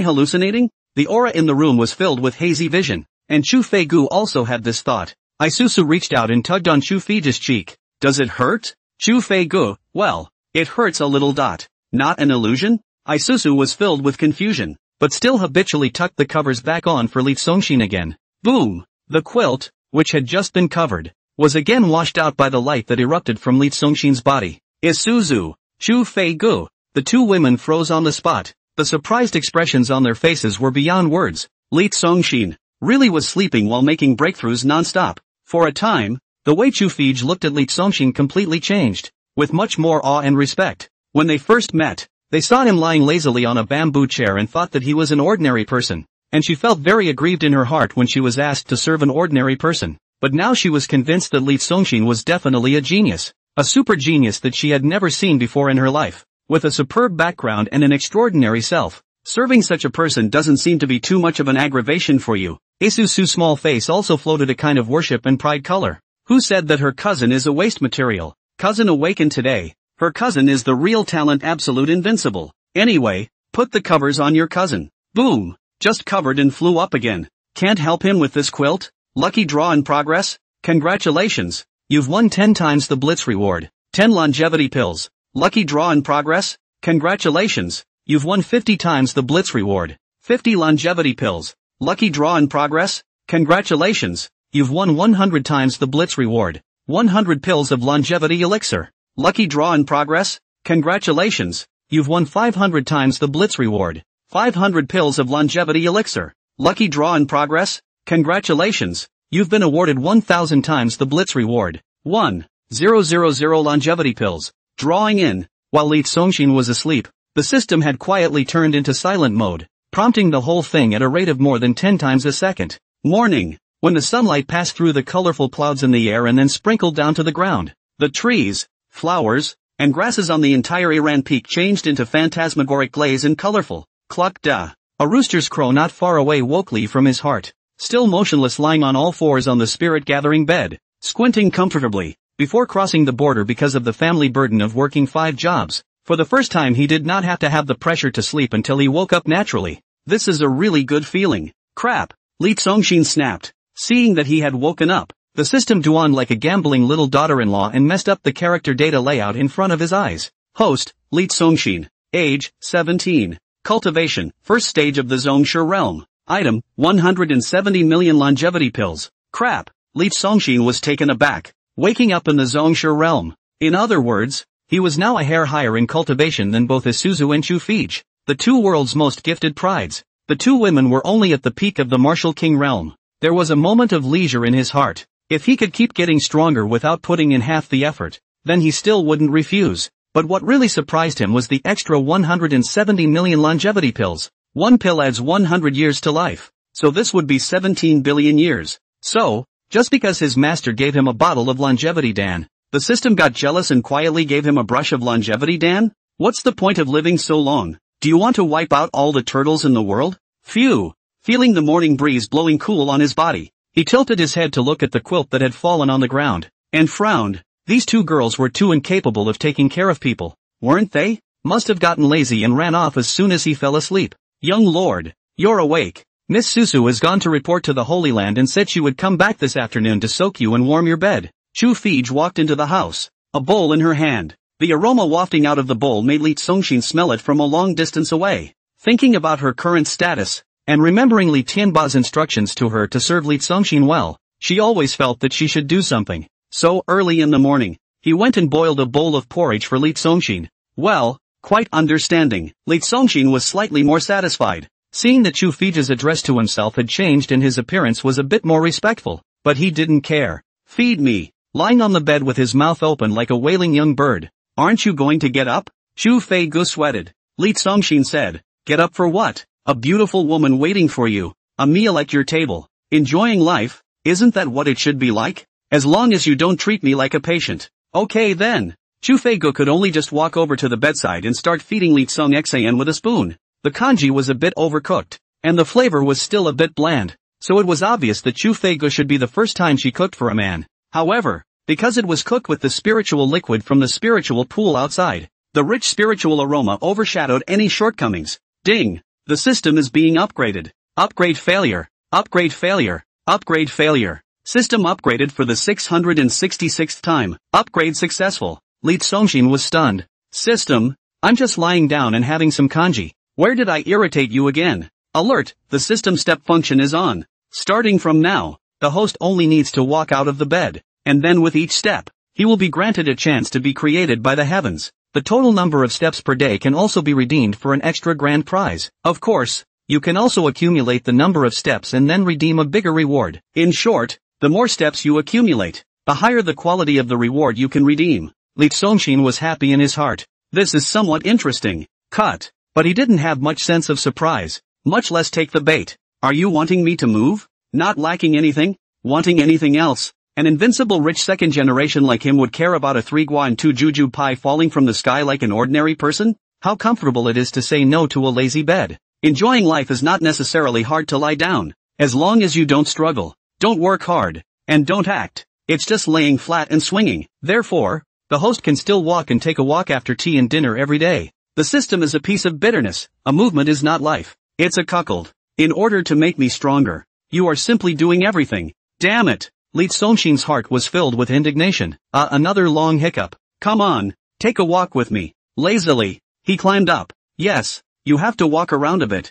[SPEAKER 1] hallucinating?" The aura in the room was filled with hazy vision, and Chu Fei Gu also had this thought. Isuzu reached out and tugged on Chu Fei's cheek. "Does it hurt?" Chu Fei Gu, "Well, it hurts a little. Not an illusion?" Isuzu was filled with confusion, but still habitually tucked the covers back on for Li Songshin again. Boom! The quilt, which had just been covered, was again washed out by the light that erupted from Li Songshin's body. Isuzu, Chu Fei Gu, the two women froze on the spot. The surprised expressions on their faces were beyond words. Li Songshin really was sleeping while making breakthroughs non-stop. For a time, the way Chu Fei looked at Li Songshin completely changed, with much more awe and respect. When they first met, they saw him lying lazily on a bamboo chair and thought that he was an ordinary person, and she felt very aggrieved in her heart when she was asked to serve an ordinary person. But now she was convinced that Li Songshin was definitely a genius, a super genius that she had never seen before in her life, with a superb background and an extraordinary self. Serving such a person doesn't seem to be too much of an aggravation for you. Isuzu's small face also floated a kind of worship and pride color. Who said that her cousin is a waste material? Cousin awakened today. Her cousin is the real talent, absolute invincible. Anyway, put the covers on your cousin. Boom! Just covered and flew up again. Can't help him with this quilt? Lucky draw in progress? Congratulations! You've won 10 times the Blitz reward. 10 longevity pills. Lucky draw in progress? Congratulations! You've won 50 times the Blitz reward. 50 longevity pills. Lucky draw in progress? Congratulations! You've won 100 times the Blitz reward. 100 pills of longevity elixir. Lucky draw in progress? Congratulations! You've won 500 times the Blitz reward. 500 pills of longevity elixir. Lucky draw in progress? Congratulations! You've been awarded 1000 times the Blitz reward. 1,000 longevity pills. Drawing in. While Li Songshin was asleep, the system had quietly turned into silent mode, prompting the whole thing at a rate of more than 10 times a second. Morning. When the sunlight passed through the colorful clouds in the air and then sprinkled down to the ground, the trees, flowers, and grasses on the entire Iran peak changed into phantasmagoric glaze and colorful. Cluck-da. A rooster's crow not far away woke Li from his heart. Still motionless lying on all fours on the spirit-gathering bed, squinting comfortably, before crossing the border because of the family burden of working 5 jobs. For the first time he did not have to have the pressure to sleep until he woke up naturally. This is a really good feeling. Crap. Li Songshin snapped, seeing that he had woken up. The system dawned like a gambling little daughter-in-law and messed up the character data layout in front of his eyes. Host, Li Songshin. Age, 17. Cultivation, first stage of the Zhongshe realm. Item, 170 million longevity pills. Crap. Li Songshin was taken aback, waking up in the Zhongshe realm. In other words, he was now a hair higher in cultivation than both Isuzu and Chu Fij, the two world's most gifted prides. The two women were only at the peak of the martial king realm. There was a moment of leisure in his heart. If he could keep getting stronger without putting in half the effort, then he still wouldn't refuse. But what really surprised him was the extra 170 million longevity pills. One pill adds 100 years to life. So this would be 17 billion years. So, just because his master gave him a bottle of longevity Dan, the system got jealous and quietly gave him a brush of longevity Dan? What's the point of living so long? Do you want to wipe out all the turtles in the world? Phew. Feeling the morning breeze blowing cool on his body, he tilted his head to look at the quilt that had fallen on the ground, and frowned. These two girls were too incapable of taking care of people, weren't they? Must have gotten lazy and ran off as soon as he fell asleep. Young lord, you're awake. Miss Susu has gone to report to the Holy Land and said she would come back this afternoon to soak you and warm your bed. Chu Fij walked into the house, a bowl in her hand. The aroma wafting out of the bowl made Li Songshin smell it from a long distance away. Thinking about her current status, and remembering Li Tianba's instructions to her to serve Li Songshin well, she always felt that she should do something. So early in the morning, he went and boiled a bowl of porridge for Li Songshin. Well, quite understanding, Li Songshin was slightly more satisfied, seeing that Chu Fij's address to himself had changed and his appearance was a bit more respectful, but he didn't care. Feed me. Lying on the bed with his mouth open like a wailing young bird. Aren't you going to get up? Chu Fei-gu sweated. Li Songshin said, get up for what? A beautiful woman waiting for you. A meal at your table. Enjoying life, isn't that what it should be like? As long as you don't treat me like a patient. Okay then. Chu Fei-gu could only just walk over to the bedside and start feeding Li Tsong-xan with a spoon. The congee was a bit overcooked, and the flavor was still a bit bland, so it was obvious that Chu Fei-gu should be the first time she cooked for a man. However, because it was cooked with the spiritual liquid from the spiritual pool outside, the rich spiritual aroma overshadowed any shortcomings. Ding! The system is being upgraded. Upgrade failure. Upgrade failure. Upgrade failure. System upgraded for the 666th time. Upgrade successful. Li Songshin was stunned. System, I'm just lying down and having some congee. Where did I irritate you again? Alert, the system step function is on. Starting from now, the host only needs to walk out of the bed, and then with each step, he will be granted a chance to be created by the heavens. The total number of steps per day can also be redeemed for an extra grand prize. Of course, you can also accumulate the number of steps and then redeem a bigger reward. In short, the more steps you accumulate, the higher the quality of the reward you can redeem. Li Songshin was happy in his heart. This is somewhat interesting. Cut. But he didn't have much sense of surprise, much less take the bait. Are you wanting me to move? Not lacking anything? Wanting anything else? An invincible rich second generation like him would care about a 3 gua and 2 juju pie falling from the sky like an ordinary person? How comfortable it is to say no to a lazy bed. Enjoying life is not necessarily hard to lie down, as long as you don't struggle, don't work hard, and don't act. It's just laying flat and swinging. Therefore, the host can still walk and take a walk after tea and dinner every day. The system is a piece of bitterness. A movement is not life. It's a cuckold. In order to make me stronger, you are simply doing everything. Damn it. Li Songshin's heart was filled with indignation. Another long hiccup. Come on, take a walk with me. Lazily, he climbed up. Yes, you have to walk around a bit,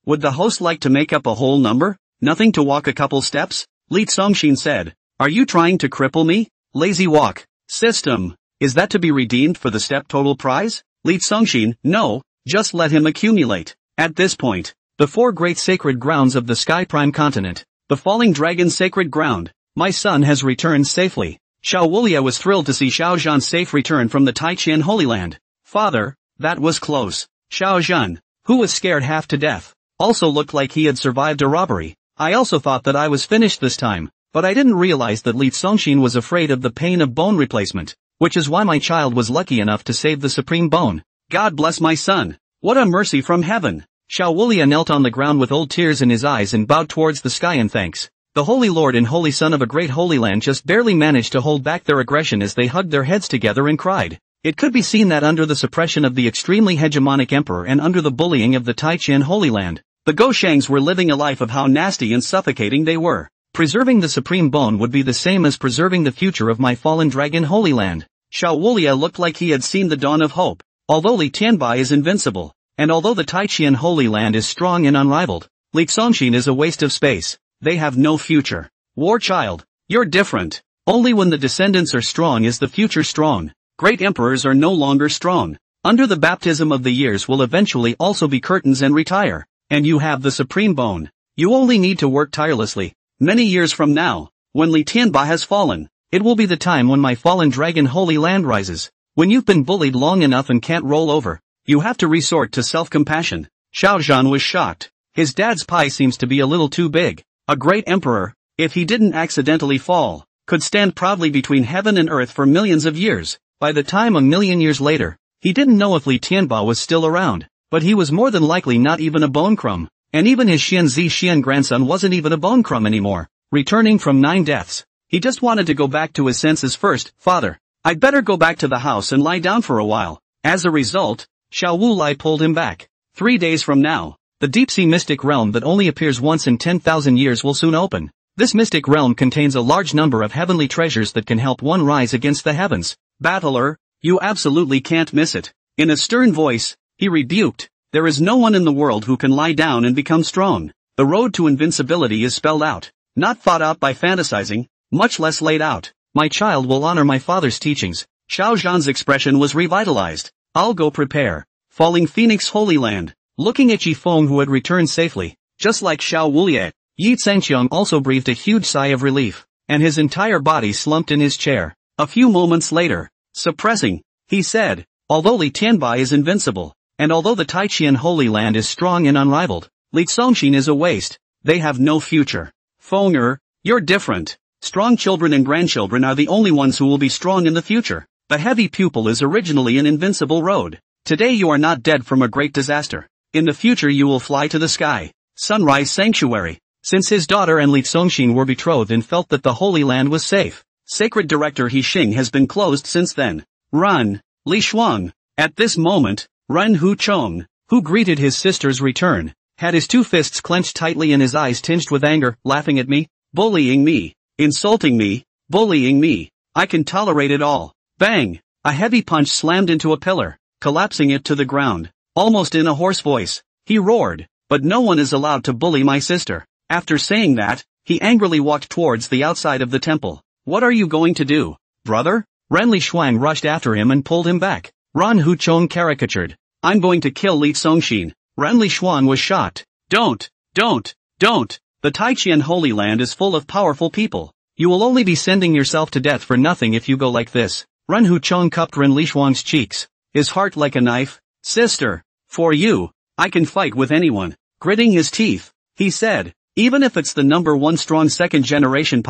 [SPEAKER 1] Would the host like to make up a whole number? Nothing to walk a couple steps? Li Songshin said. Are you trying to cripple me? Lazy walk. System. Is that to be redeemed for the step total prize? Li Songshin, no, just let him accumulate. At this point, the 4 great sacred grounds of the Sky Prime continent, the Falling Dragon's sacred ground, my son has returned safely. Xiao Wulia was thrilled to see Xiao Zhan's safe return from the Taiqian Holy Land. Father, that was close. Xiao Zhan, who was scared half to death, also looked like he had survived a robbery. I also thought that I was finished this time, but I didn't realize that Li Songshin was afraid of the pain of bone replacement, which is why my child was lucky enough to save the supreme bone. God bless my son. What a mercy from heaven. Xiao Wulia knelt on the ground with old tears in his eyes and bowed towards the sky in thanks. The Holy Lord and Holy Son of a great Holy Land just barely managed to hold back their aggression as they hugged their heads together and cried. It could be seen that under the suppression of the extremely hegemonic emperor and under the bullying of the Taiqian Holy Land, the Goushangs were living a life of how nasty and suffocating they were. Preserving the supreme bone would be the same as preserving the future of my fallen dragon Holy Land. Xiao Wulia looked like he had seen the dawn of hope. Although Li Tianbai is invincible, and although the Taiqian Holy Land is strong and unrivaled, Li Songshin is a waste of space. They have no future. War child, you're different. Only when the descendants are strong is the future strong. Great emperors are no longer strong. Under the baptism of the years will eventually also be curtains and retire. And you have the supreme bone. You only need to work tirelessly. Many years from now, when Li Tianbai has fallen, it will be the time when my fallen dragon Holy Land rises. When you've been bullied long enough and can't roll over, you have to resort to self-compassion. Xiao Zhan was shocked. His dad's pie seems to be a little too big. A great emperor, if he didn't accidentally fall, could stand proudly between heaven and earth for millions of years. By the time a million years later, he didn't know if Li Tianbai was still around, but he was more than likely not even a bone crumb, and even his Xian grandson wasn't even a bone crumb anymore. Returning from 9 deaths, he just wanted to go back to his senses first. Father, I'd better go back to the house and lie down for a while. As a result, Xiao Wulai pulled him back. 3 days from now, the deep-sea mystic realm that only appears once in 10,000 years will soon open. This mystic realm contains a large number of heavenly treasures that can help one rise against the heavens. Battler, you absolutely can't miss it. In a stern voice, he rebuked, there is no one in the world who can lie down and become strong. The road to invincibility is spelled out, not thought out by fantasizing, much less laid out. My child will honor my father's teachings. Xiao Zhan's expression was revitalized. I'll go prepare. Falling Phoenix Holy Land. Looking at Yifeng who had returned safely, just like Xiao Wulie, Yi Zhengqiang also breathed a huge sigh of relief, and his entire body slumped in his chair. A few moments later, suppressing, he said, although Li Tianbai is invincible, and although the Taiqian Holy Land is strong and unrivaled, Li Songshin is a waste. They have no future. Fenger, you're different. Strong children and grandchildren are the only ones who will be strong in the future. The heavy pupil is originally an invincible road. Today you are not dead from a great disaster. In the future you will fly to the sky. Sunrise Sanctuary. Since his daughter and Li Songshin were betrothed and felt that the Holy Land was safe, Sacred Director He Xing has been closed since then. Run, Li Shuang. At this moment, Ren Huchong, who greeted his sister's return, had his 2 fists clenched tightly and his eyes tinged with anger, laughing at me, bullying me, insulting me, bullying me. I can tolerate it all. Bang! A heavy punch slammed into a pillar, collapsing it to the ground. Almost in a hoarse voice, he roared, but no one is allowed to bully my sister. After saying that, he angrily walked towards the outside of the temple. What are you going to do, brother? Ren Li Shuang rushed after him and pulled him back. Ran Huchong caricatured. I'm going to kill Li Songshin. Ren Li Shuang was shocked. Don't. The Taiqian Holy Land is full of powerful people. You will only be sending yourself to death for nothing if you go like this. Ren Huchong cupped Ren Li Shuang's cheeks, his heart like a knife. Sister, for you, I can fight with anyone. Gritting his teeth, he said, even if it's the number 1 strong second generation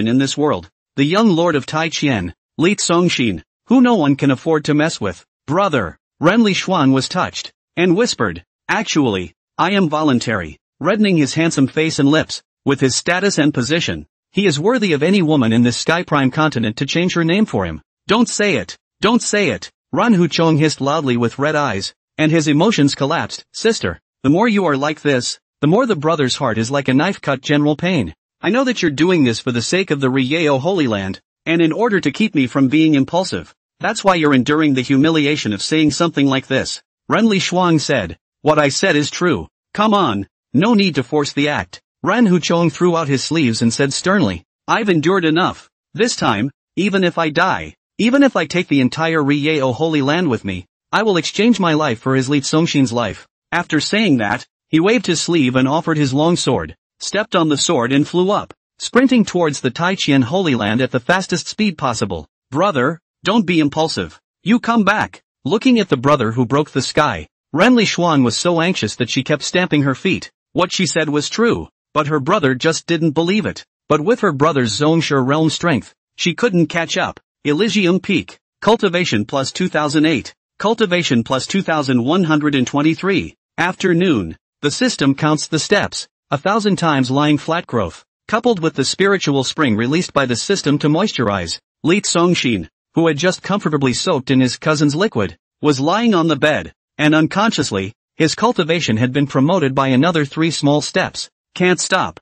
[SPEAKER 1] in this world, the young lord of Taiqian, Li Songshin, who no one can afford to mess with. Brother, Ren Li Shuang was touched, and whispered, actually, I am voluntary. Reddening his handsome face and lips, with his status and position, he is worthy of any woman in this Sky Prime continent to change her name for him. Don't say it. Ran Huchong hissed loudly with red eyes, and his emotions collapsed. Sister, the more you are like this, the more the brother's heart is like a knife cut general pain. I know that you're doing this for the sake of the Ryeo Holy Land, and in order to keep me from being impulsive. That's why you're enduring the humiliation of saying something like this. Ren Li Shuang said, what I said is true. Come on, no need to force the act. Ran Huchong threw out his sleeves and said sternly, I've endured enough. This time, even if I die, even if I take the entire Ryeo Holy Land with me, I will exchange my life for his Li Songshin's life. After saying that, he waved his sleeve and offered his long sword, stepped on the sword and flew up, sprinting towards the Taiqian Holy Land at the fastest speed possible. Brother, don't be impulsive. You come back. Looking at the brother who broke the sky, Renli Xuan was so anxious that she kept stamping her feet. What she said was true, but her brother just didn't believe it. But with her brother's Zongshe realm strength, she couldn't catch up. Elysium Peak. Cultivation plus 2008. Cultivation plus 2123. Afternoon. The system counts the steps, 1,000 times lying flat growth, coupled with the spiritual spring released by the system to moisturize. Li Songshin, who had just comfortably soaked in his cousin's liquid, was lying on the bed, and unconsciously, his cultivation had been promoted by another 3 small steps. Can't stop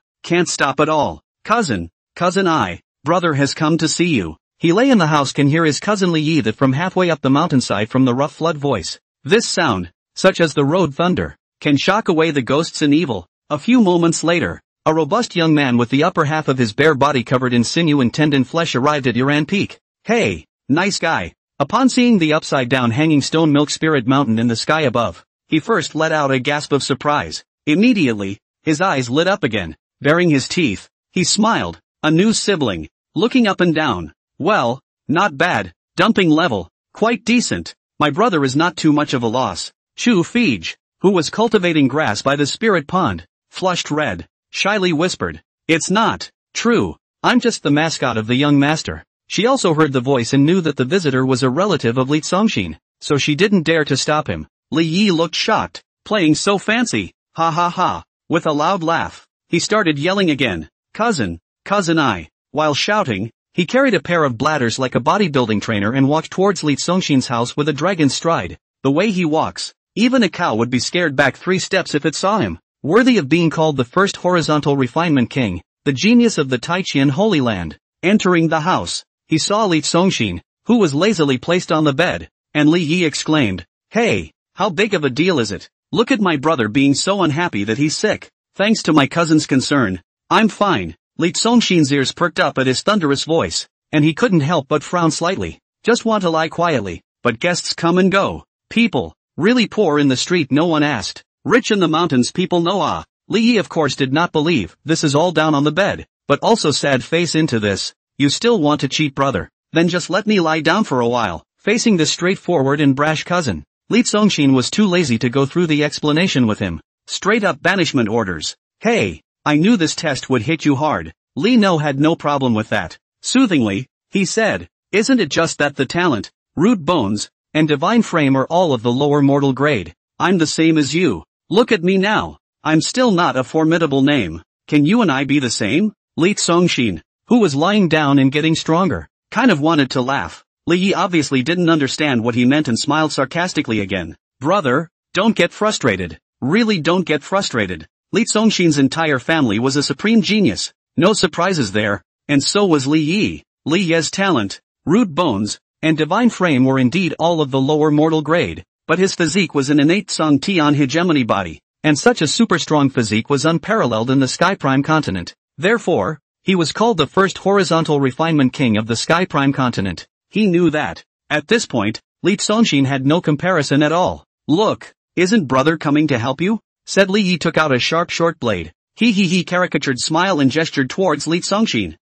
[SPEAKER 1] at all. Cousin I, brother has come to see you. He lay in the house can hear his cousin Li Yi that from halfway up the mountainside from the rough flood voice. This sound, such as the road thunder, can shock away the ghosts and evil. A few moments later, a robust young man with the upper half of his bare body covered in sinew and tendon flesh arrived at Iran Peak. Hey, nice guy. Upon seeing the upside-down hanging stone milk spirit mountain in the sky above, he first let out a gasp of surprise. Immediately, his eyes lit up again. Baring his teeth, he smiled. A new sibling. Looking up and down. Well, not bad. Dumping level. Quite decent. My brother is not too much of a loss. Chu Fij, who was cultivating grass by the spirit pond, flushed red, shyly whispered, It's not true. I'm just the mascot of the young master. She also heard the voice and knew that the visitor was a relative of Li Songshin, so she didn't dare to stop him. Li Yi looked shocked. Playing so fancy. Ha ha ha. With a loud laugh, he started yelling again. Cousin I. While shouting, he carried a pair of bladders like a bodybuilding trainer and walked towards Li Songshin's house with a dragon stride. The way he walks, even a cow would be scared back 3 steps if it saw him. Worthy of being called the first horizontal refinement king, the genius of the Taiqian Holy Land. Entering the house, he saw Li Songshin, who was lazily placed on the bed, and Li Yi exclaimed, Hey, how big of a deal is it? Look at my brother being so unhappy that he's sick. Thanks to my cousin's concern, I'm fine. Li Songshin's ears perked up at his thunderous voice, and he couldn't help but frown slightly. Just want to lie quietly, but guests come and go. People, really poor in the street no one asked. Rich in the mountains people know Li Yi of course did not believe this is all down on the bed, but also sad face into this. You still want to cheat brother? Then just let me lie down for a while. Facing this straightforward and brash cousin, Li Songshin was too lazy to go through the explanation with him. Straight up banishment orders. Hey, I knew this test would hit you hard. Li No had no problem with that. Soothingly, he said, Isn't it just that the talent, root bones, and divine frame are all of the lower mortal grade? I'm the same as you. Look at me now. I'm still not a formidable name. Can you and I be the same? Li Songshin, who was lying down and getting stronger, kind of wanted to laugh. Li Yi obviously didn't understand what he meant and smiled sarcastically again. Brother, don't get frustrated. Really don't get frustrated. Li Songshin's entire family was a supreme genius. No surprises there, and so was Li Yi. Li Ye's talent, root bones, and divine frame were indeed all of the lower mortal grade, but his physique was an innate Song Tian hegemony body, and such a super strong physique was unparalleled in the Sky Prime continent. Therefore, he was called the first horizontal refinement king of the Sky Prime continent. He knew that. At this point, Li Songshin had no comparison at all. Look, isn't brother coming to help you? Said Li Yi took out a sharp short blade. He caricatured smile and gestured towards Li Songshin.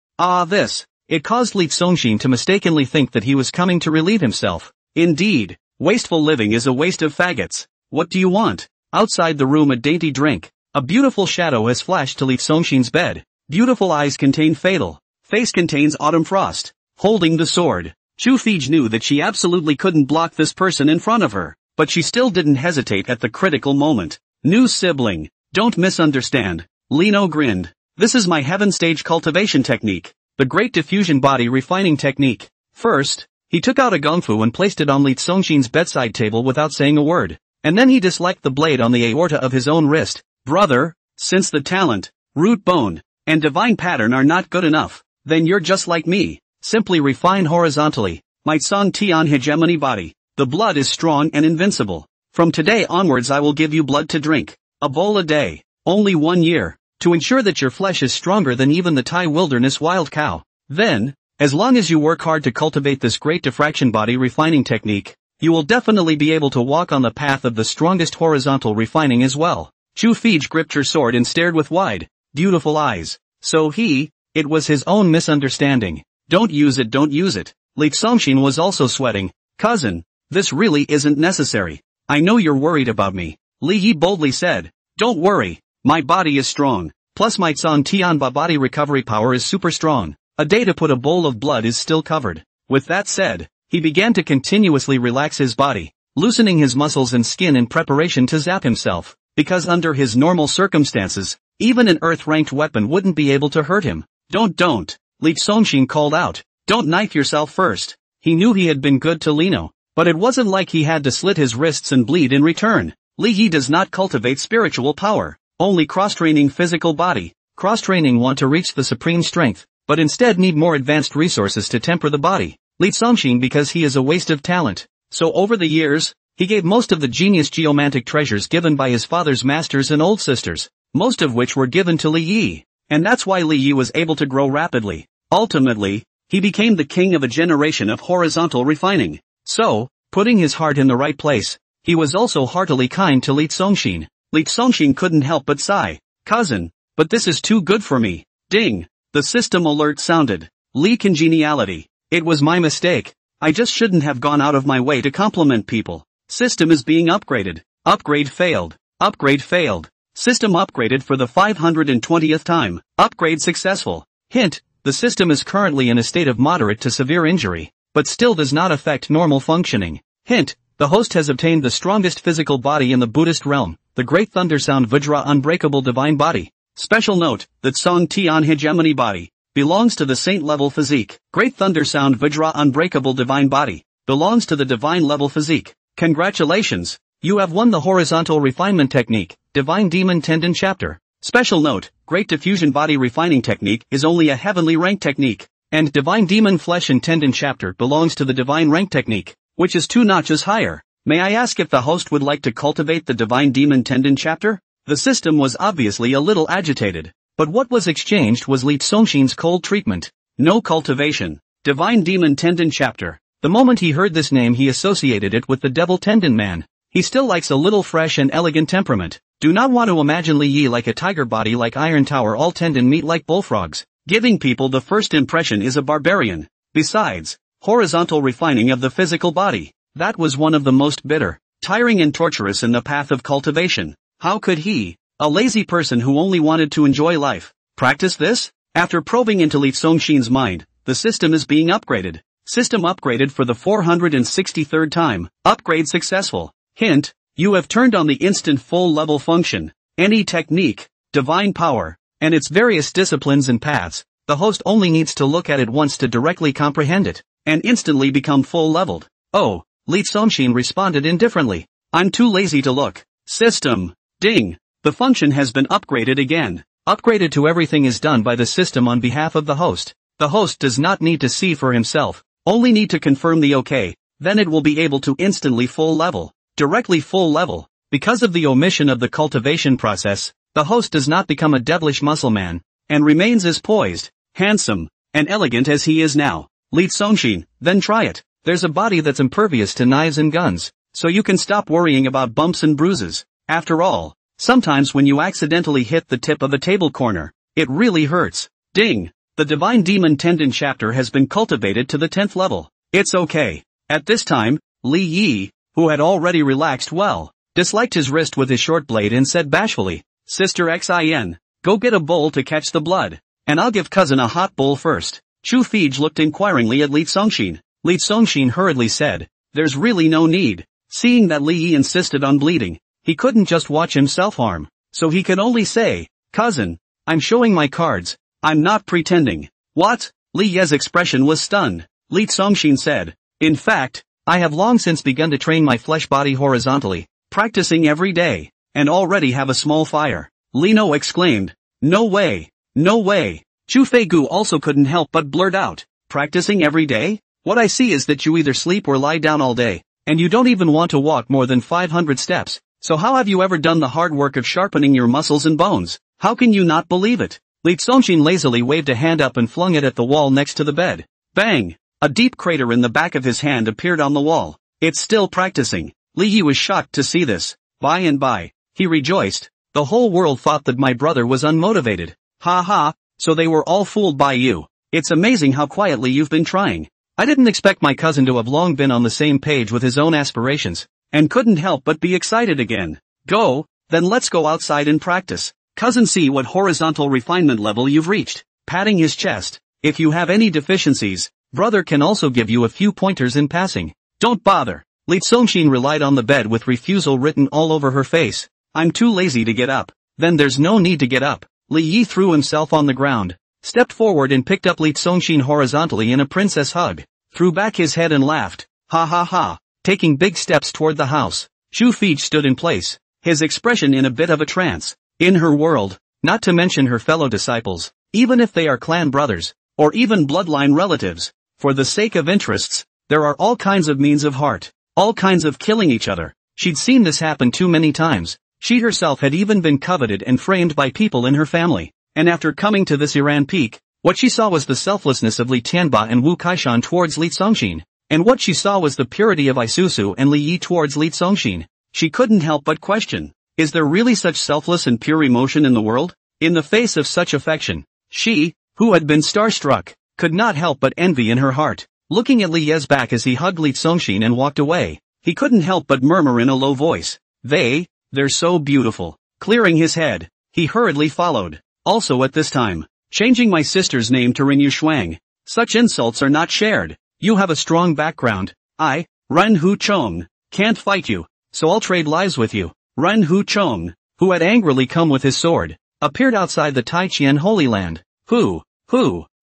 [SPEAKER 1] This. It caused Li Songshin to mistakenly think that he was coming to relieve himself. Indeed, wasteful living is a waste of faggots. What do you want? Outside the room a dainty drink. A beautiful shadow has flashed to Li Songshin's bed. Beautiful eyes contain fatal. Face contains autumn frost. Holding the sword, Chu Fij knew that she absolutely couldn't block this person in front of her, but she still didn't hesitate at the critical moment. New sibling. Don't misunderstand. Lino grinned. This is my heaven stage cultivation technique. The great diffusion body refining technique. First, he took out a gongfu and placed it on Li Songshin's bedside table without saying a word. And then he disliked the blade on the aorta of his own wrist. Brother, since the talent, root bone, and divine pattern are not good enough, then you're just like me. Simply refine horizontally. My Song Tian hegemony body. The blood is strong and invincible. From today onwards I will give you blood to drink. A bowl a day. Only 1 year. To ensure that your flesh is stronger than even the Thai wilderness wild cow. Then, as long as you work hard to cultivate this great diffraction body refining technique, you will definitely be able to walk on the path of the strongest horizontal refining as well. Chu Fij gripped her sword and stared with wide, beautiful eyes. So it was his own misunderstanding. Don't use it, don't use it. Li Songshin was also sweating. Cousin, this really isn't necessary. I know you're worried about me. Li Yi boldly said. Don't worry, my body is strong. Plus my Tsang Tianba body recovery power is super strong. A day to put a bowl of blood is still covered. With that said, he began to continuously relax his body, loosening his muscles and skin in preparation to zap himself, because under his normal circumstances, even an earth-ranked weapon wouldn't be able to hurt him. Don't, Li Songshin called out. Don't knife yourself first. He knew he had been good to Lino, but it wasn't like he had to slit his wrists and bleed in return. Li Yi does not cultivate spiritual power, only cross-training physical body. Cross-training want to reach the supreme strength, but instead need more advanced resources to temper the body. Li Songshin because he is a waste of talent. So over the years, he gave most of the genius geomantic treasures given by his father's masters and old sisters, most of which were given to Li Yi. And that's why Li Yi was able to grow rapidly. Ultimately, he became the king of a generation of horizontal refining. So, putting his heart in the right place, he was also heartily kind to Li Songshin. Li Songshin couldn't help but sigh. Cousin, but this is too good for me. Ding! The system alert sounded. Li congeniality. It was my mistake. I just shouldn't have gone out of my way to compliment people. System is being upgraded. Upgrade failed. Upgrade failed. System upgraded for the 520th time. Upgrade successful. Hint, the system is currently in a state of moderate to severe injury, but still does not affect normal functioning. Hint, the host has obtained the strongest physical body in the Buddhist realm, the Great Thunder Sound Vajra Unbreakable Divine Body. Special note, that Song Tian Hegemony Body belongs to the saint-level physique. Great Thunder Sound Vajra Unbreakable Divine Body belongs to the divine level physique. Congratulations, you have won the Horizontal Refinement Technique, Divine Demon Tendon Chapter. Special note, Great Diffusion Body Refining Technique is only a heavenly rank technique, and Divine Demon Flesh and Tendon Chapter belongs to the Divine Rank Technique, which is 2 notches higher. May I ask if the host would like to cultivate the Divine Demon Tendon Chapter? The system was obviously a little agitated, but what was exchanged was Li Songshin's cold treatment. No cultivation. Divine Demon Tendon Chapter. The moment he heard this name he associated it with the Devil Tendon Man. He still likes a little fresh and elegant temperament. Do not want to imagine Li Yi like a tiger body like Iron Tower all tendon meat like bullfrogs. Giving people the first impression is a barbarian. Besides, horizontal refining of the physical body. That was one of the most bitter, tiring and torturous in the path of cultivation. How could he, a lazy person who only wanted to enjoy life, practice this? After probing into Li Songshin's mind, the system is being upgraded. System upgraded for the 463rd time. Upgrade successful. Hint, you have turned on the instant full level function. Any technique, divine power, and its various disciplines and paths. The host only needs to look at it once to directly comprehend it, and instantly become full leveled. Oh, Li Songshin responded indifferently. I'm too lazy to look. System. Ding. The function has been upgraded again. Upgraded to everything is done by the system on behalf of the host. The host does not need to see for himself, only need to confirm the OK, then it will be able to instantly full level. Directly full level. Because of the omission of the cultivation process, the host does not become a devilish muscle man, and remains as poised, handsome, and elegant as he is now. Li Songshin, then try it. There's a body that's impervious to knives and guns, so you can stop worrying about bumps and bruises. After all, sometimes when you accidentally hit the tip of a table corner, it really hurts. Ding! The Divine Demon Tendon Chapter has been cultivated to the 10th level. It's okay. At this time, Li Yi, who had already relaxed well, disliked his wrist with his short blade and said bashfully, Sister Xin, go get a bowl to catch the blood, and I'll give cousin a hot bowl first. Chu Fij looked inquiringly at Li Songshin. Li Songshin hurriedly said, there's really no need. Seeing that Li Yi insisted on bleeding, he couldn't just watch himself harm, so he could only say, cousin, I'm showing my cards, I'm not pretending. What? Li Ye's expression was stunned. Li Songshin said, in fact, I have long since begun to train my flesh body horizontally, practicing every day, and already have a small fire. Lino exclaimed, no way, no way. Chu Feigu also couldn't help but blurt out, practicing every day? What I see is that you either sleep or lie down all day, and you don't even want to walk more than 500 steps, So how have you ever done the hard work of sharpening your muscles and bones? How can you not believe it? Li Tsongxin lazily waved a hand up and flung it at the wall next to the bed. Bang! A deep crater in the back of his hand appeared on the wall. It's still practicing. Li Yi was shocked to see this. By and by, he rejoiced. The whole world thought that my brother was unmotivated. Ha ha, so they were all fooled by you. It's amazing how quietly you've been trying. I didn't expect my cousin to have long been on the same page with his own aspirations, and couldn't help but be excited again. Go, then let's go outside and practice. Cousin, see what horizontal refinement level you've reached. Patting his chest. If you have any deficiencies, brother can also give you a few pointers in passing. Don't bother. Li Tsongxin relied on the bed with refusal written all over her face. I'm too lazy to get up. Then there's no need to get up. Li Yi threw himself on the ground, stepped forward and picked up Li Tsongxin horizontally in a princess hug, threw back his head and laughed. Ha ha ha. Taking big steps toward the house, Xu Fei stood in place, his expression in a bit of a trance. In her world, not to mention her fellow disciples, even if they are clan brothers, or even bloodline relatives, for the sake of interests, there are all kinds of means of heart, all kinds of killing each other. She'd seen this happen too many times. She herself had even been coveted and framed by people in her family, and after coming to this Iran peak, what she saw was the selflessness of Li Tianba and Wu Kaishan towards Li Tsongxin, and what she saw was the purity of Isusu and Li Yi towards Li Tsongxin. She couldn't help but question, is there really such selfless and pure emotion in the world? In the face of such affection, she, who had been starstruck, could not help but envy in her heart. Looking at Li Ye's back as he hugged Li Tsongxin and walked away, he couldn't help but murmur in a low voice, they're so beautiful. Clearing his head, he hurriedly followed. Also at this time, changing my sister's name to Ren Shuang. Such insults are not shared. You have a strong background. I, Ren Hu Chong, can't fight you, so I'll trade lives with you. Ren Hu Chong, who had angrily come with his sword, appeared outside the Taiqian Holy Land. Who,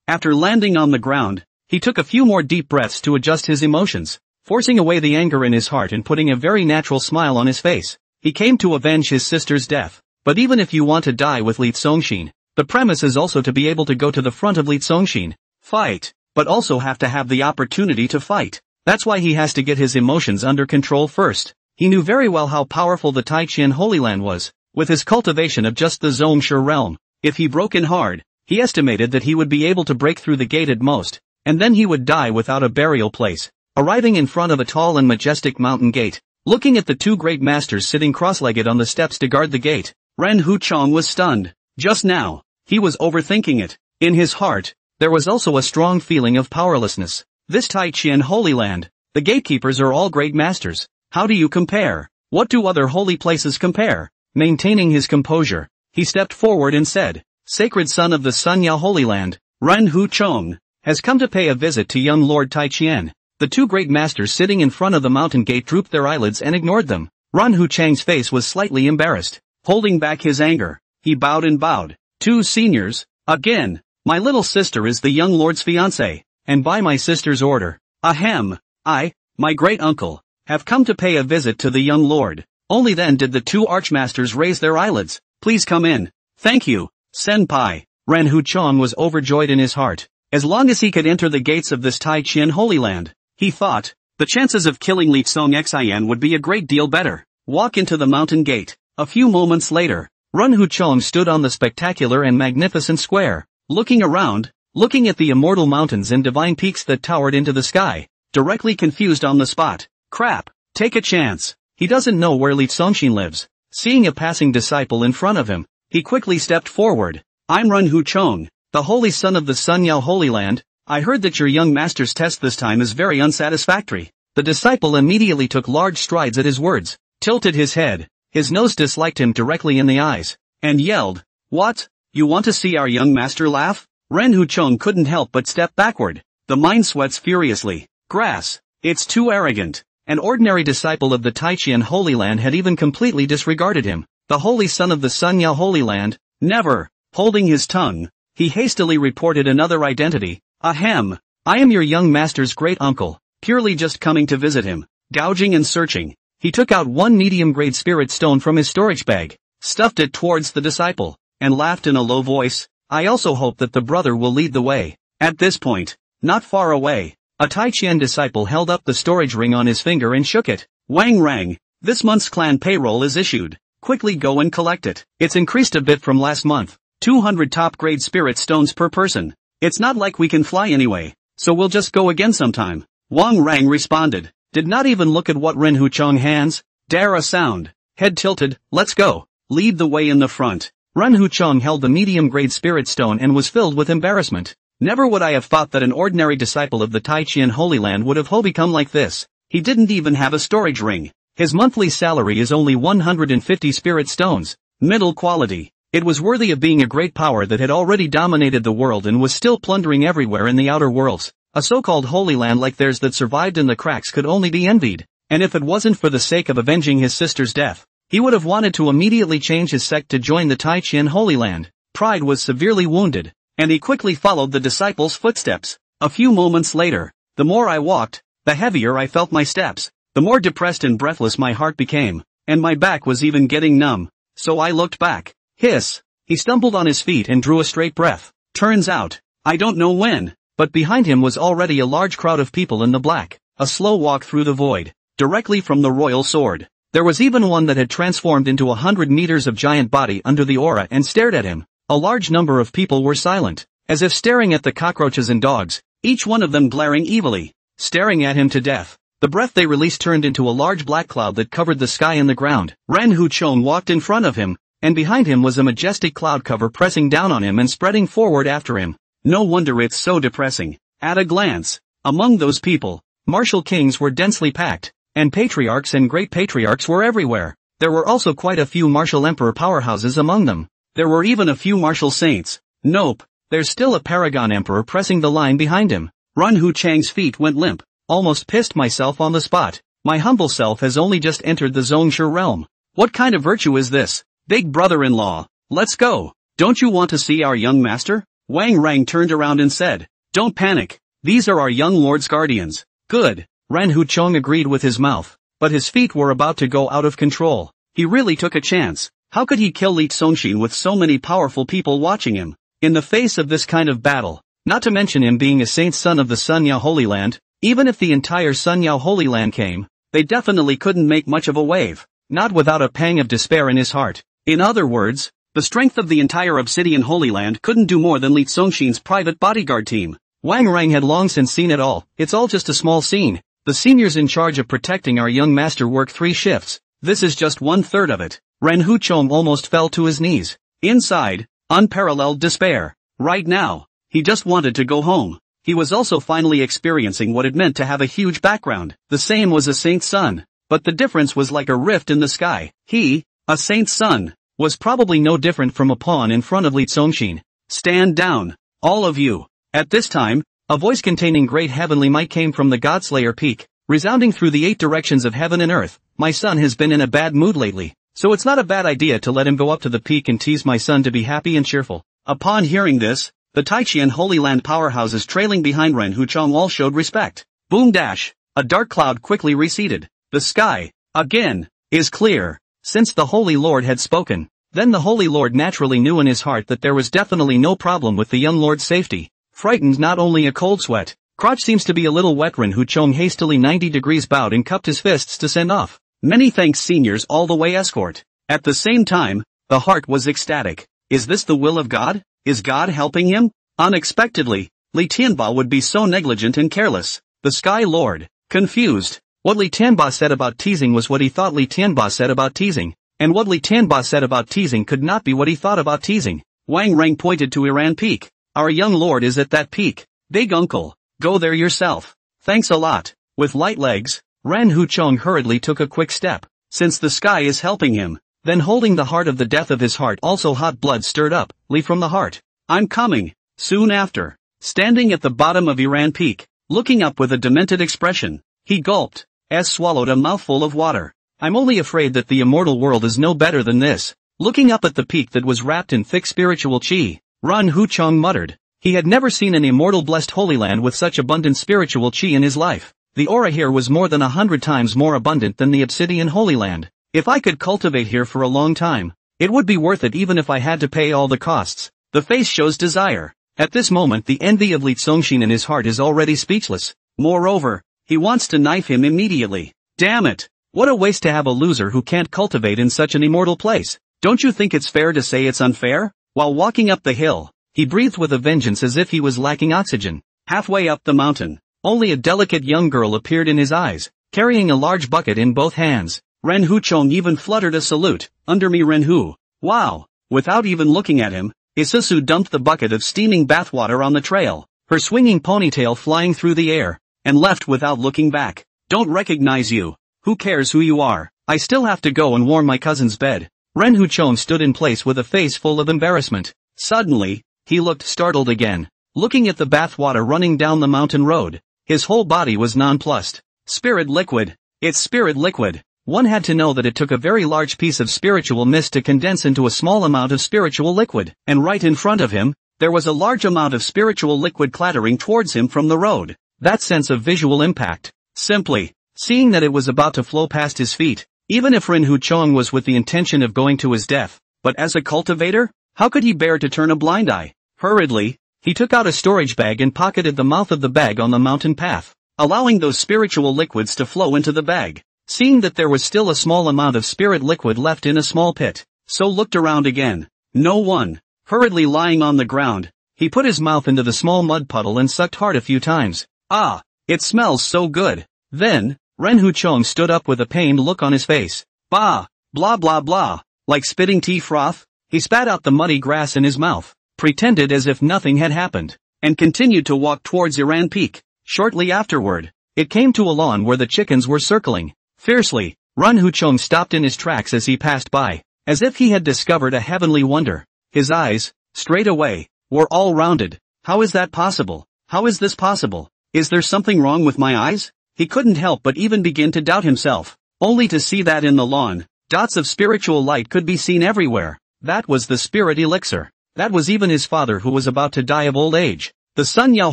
[SPEAKER 1] after landing on the ground, he took a few more deep breaths to adjust his emotions, forcing away the anger in his heart and putting a very natural smile on his face. He came to avenge his sister's death. But even if you want to die with Li Tsongxin, the premise is also to be able to go to the front of Li Tsongxin, fight, but also have to have the opportunity to fight. That's why he has to get his emotions under control first. He knew very well how powerful the Taiqian Holy Land was, with his cultivation of just the Zhongshe realm. If he broke in hard, he estimated that he would be able to break through the gate at most, and then he would die without a burial place. Arriving in front of a tall and majestic mountain gate, looking at the two great masters sitting cross-legged on the steps to guard the gate, Ren Hu Chong was stunned. Just now, he was overthinking it. In his heart, there was also a strong feeling of powerlessness. This Taiqian Holy Land, the gatekeepers are all great masters. How do you compare? What do other holy places compare? Maintaining his composure, he stepped forward and said, Sacred son of the Sunyao Holy Land, Ren Hu Chong, has come to pay a visit to young Lord Taiqian. The two great masters sitting in front of the mountain gate drooped their eyelids and ignored them. Ren Hu Chang's face was slightly embarrassed. Holding back his anger, he bowed and bowed. Two seniors, again, my little sister is the young lord's fiancé, and by my sister's order, ahem, I, my great uncle, have come to pay a visit to the young lord. Only then did the two archmasters raise their eyelids. Please come in. Thank you, senpai. Ren Hu Chong was overjoyed in his heart. As long as he could enter the gates of this Taiqian Holy Land, he thought, the chances of killing Li Tsongxian would be a great deal better. Walk into the mountain gate. A few moments later, Ren Hu Chong stood on the spectacular and magnificent square, looking around, looking at the immortal mountains and divine peaks that towered into the sky, directly confused on the spot. Crap, take a chance. He doesn't know where Li Tsongxin lives. Seeing a passing disciple in front of him, he quickly stepped forward. I'm Ren Hu Chong, the holy son of the Sunyao Holy Land. I heard that your young master's test this time is very unsatisfactory. The disciple immediately took large strides at his words, tilted his head, his nose disliked him directly in the eyes, and yelled, What? You want to see our young master laugh? Ren Hu Chong couldn't help but step backward. The mind sweats furiously. Grass. It's too arrogant. An ordinary disciple of the Taiqian Holy Land had even completely disregarded him. The holy son of the Sunyao Holy Land, never. Holding his tongue, he hastily reported another identity. Ahem. I am your young master's great uncle, purely just coming to visit him. Gouging and searching, he took out one medium-grade spirit stone from his storage bag, stuffed it towards the disciple, and laughed in a low voice. I also hope that the brother will lead the way. At this point, not far away, a Taiqian disciple held up the storage ring on his finger and shook it. Wang rang, This month's clan payroll is issued. Quickly go and collect it. It's increased a bit from last month. 200 top-grade spirit stones per person. It's not like we can fly anyway, so we'll just go again sometime. Wang Rang responded. Did not even look at what Ren Huchong hands. Dare a sound. Head tilted, let's go. Lead the way in the front. Ren Huchong held the medium-grade spirit stone and was filled with embarrassment. Never would I have thought that an ordinary disciple of the Taichian Holy Land would have become like this. He didn't even have a storage ring. His monthly salary is only 150 spirit stones. Middle quality. It was worthy of being a great power that had already dominated the world and was still plundering everywhere in the outer worlds. A so-called Holy Land like theirs that survived in the cracks could only be envied. And if it wasn't for the sake of avenging his sister's death, he would have wanted to immediately change his sect to join the Taichian Holy Land. Pride was severely wounded, and he quickly followed the disciples' footsteps. A few moments later, the more I walked, the heavier I felt my steps. The more depressed and breathless my heart became, and my back was even getting numb. So I looked back. Hiss! He stumbled on his feet and drew a straight breath. Turns out, I don't know when, but behind him was already a large crowd of people in the black. A slow walk through the void, directly from the royal sword. There was even one that had transformed into 100 meters of giant body under the aura and stared at him. A large number of people were silent, as if staring at the cockroaches and dogs, each one of them glaring evilly, staring at him to death. The breath they released turned into a large black cloud that covered the sky and the ground. Ren Huchong walked in front of him, and behind him was a majestic cloud cover pressing down on him and spreading forward after him. No wonder it's so depressing. At a glance, among those people, martial kings were densely packed, and patriarchs and great patriarchs were everywhere. There were also quite a few martial emperor powerhouses among them. There were even a few martial saints. Nope, there's still a paragon emperor pressing the line behind him. Ren Huchang's feet went limp. Almost pissed myself on the spot. My humble self has only just entered the Zhongshu realm. What kind of virtue is this? Big brother-in-law, let's go. Don't you want to see our young master? Wang Rang turned around and said, don't panic. These are our young lord's guardians. Good. Ren Huchong agreed with his mouth, but his feet were about to go out of control. He really took a chance. How could he kill Li Zongxin with so many powerful people watching him? In the face of this kind of battle, not to mention him being a saint son of the Sunyao Holy Land, even if the entire Sunyao Holy Land came, they definitely couldn't make much of a wave, not without a pang of despair in his heart. In other words, the strength of the entire Obsidian Holy Land couldn't do more than Li Zongxin's private bodyguard team. Wang Rang had long since seen it all. It's all just a small scene. The seniors in charge of protecting our young master work 3 shifts. This is just 1/3 of it. Ren Huchong almost fell to his knees. Inside, unparalleled despair. Right now, he just wanted to go home. He was also finally experiencing what it meant to have a huge background. The same was a saint's son, but the difference was like a rift in the sky. He, a saint's son, was probably no different from a pawn in front of Li Zongxin. Stand down, all of you. At this time, a voice containing great heavenly might came from the Godslayer peak, resounding through the 8 directions of heaven and earth. My son has been in a bad mood lately, so it's not a bad idea to let him go up to the peak and tease my son to be happy and cheerful. Upon hearing this, the Taichian Holy Land powerhouses trailing behind Ren Huchong all showed respect. Boom dash! A dark cloud quickly receded. The sky, again, is clear. Since the Holy Lord had spoken, then the Holy Lord naturally knew in his heart that there was definitely no problem with the young lord's safety. Frightened not only a cold sweat, crotch seems to be a little wet. Ren Huchong hastily 90 degrees bowed and cupped his fists to send off. Many thanks seniors all the way escort. At the same time, the heart was ecstatic. Is this the will of God? Is God helping him? Unexpectedly, Li Tianba would be so negligent and careless. The Sky Lord, confused. What Li Tianba said about teasing was what he thought Li Tianba said about teasing, and what Li Tianba said about teasing could not be what he thought about teasing. Wang Rang pointed to Iran Peak. Our young lord is at that peak. Big uncle, go there yourself. Thanks a lot. With light legs, Ren Huchong hurriedly took a quick step. Since the sky is helping him, then holding the heart of the death of his heart, also hot blood stirred up, Li from the heart. I'm coming. Soon after, standing at the bottom of Iran Peak, looking up with a demented expression, he gulped, as swallowed a mouthful of water. I'm only afraid that the immortal world is no better than this. Looking up at the peak that was wrapped in thick spiritual chi, Ren Huchong muttered. He had never seen an immortal blessed Holy Land with such abundant spiritual chi in his life. The aura here was more than 100 times more abundant than the Obsidian Holy Land. If I could cultivate here for a long time, it would be worth it even if I had to pay all the costs. The face shows desire. At this moment the envy of Li Zongxin in his heart is already speechless. Moreover, he wants to knife him immediately. Damn it! What a waste to have a loser who can't cultivate in such an immortal place. Don't you think it's fair to say it's unfair? While walking up the hill, he breathed with a vengeance as if he was lacking oxygen. Halfway up the mountain, only a delicate young girl appeared in his eyes, carrying a large bucket in both hands. Ren Huchong even fluttered a salute. Under me Ren Hu. Wow. Without even looking at him, Isusu dumped the bucket of steaming bathwater on the trail, her swinging ponytail flying through the air, and left without looking back. Don't recognize you. Who cares who you are? I still have to go and warm my cousin's bed. Ren Huchong stood in place with a face full of embarrassment. Suddenly, he looked startled again, looking at the bathwater running down the mountain road. His whole body was nonplussed. Spirit liquid. It's spirit liquid. One had to know that it took a very large piece of spiritual mist to condense into a small amount of spiritual liquid, and right in front of him, there was a large amount of spiritual liquid clattering towards him from the road. That sense of visual impact. Simply, seeing that it was about to flow past his feet, even if Ren Huchong was with the intention of going to his death, but as a cultivator, how could he bear to turn a blind eye? Hurriedly, he took out a storage bag and pocketed the mouth of the bag on the mountain path, allowing those spiritual liquids to flow into the bag. Seeing that there was still a small amount of spirit liquid left in a small pit, so looked around again. No one. Hurriedly lying on the ground, he put his mouth into the small mud puddle and sucked hard a few times. Ah, it smells so good. Then, Ren Huchong stood up with a pained look on his face. Bah, blah blah blah. Like spitting tea froth, he spat out the muddy grass in his mouth, pretended as if nothing had happened, and continued to walk towards Iran Peak. Shortly afterward, it came to a lawn where the chickens were circling. Fiercely, Ren Huchong stopped in his tracks as he passed by, as if he had discovered a heavenly wonder. His eyes, straight away, were all rounded. How is that possible? How is this possible? Is there something wrong with my eyes? He couldn't help but even begin to doubt himself, only to see that in the lawn, dots of spiritual light could be seen everywhere. That was the spirit elixir. That was even his father who was about to die of old age. The Sun Yao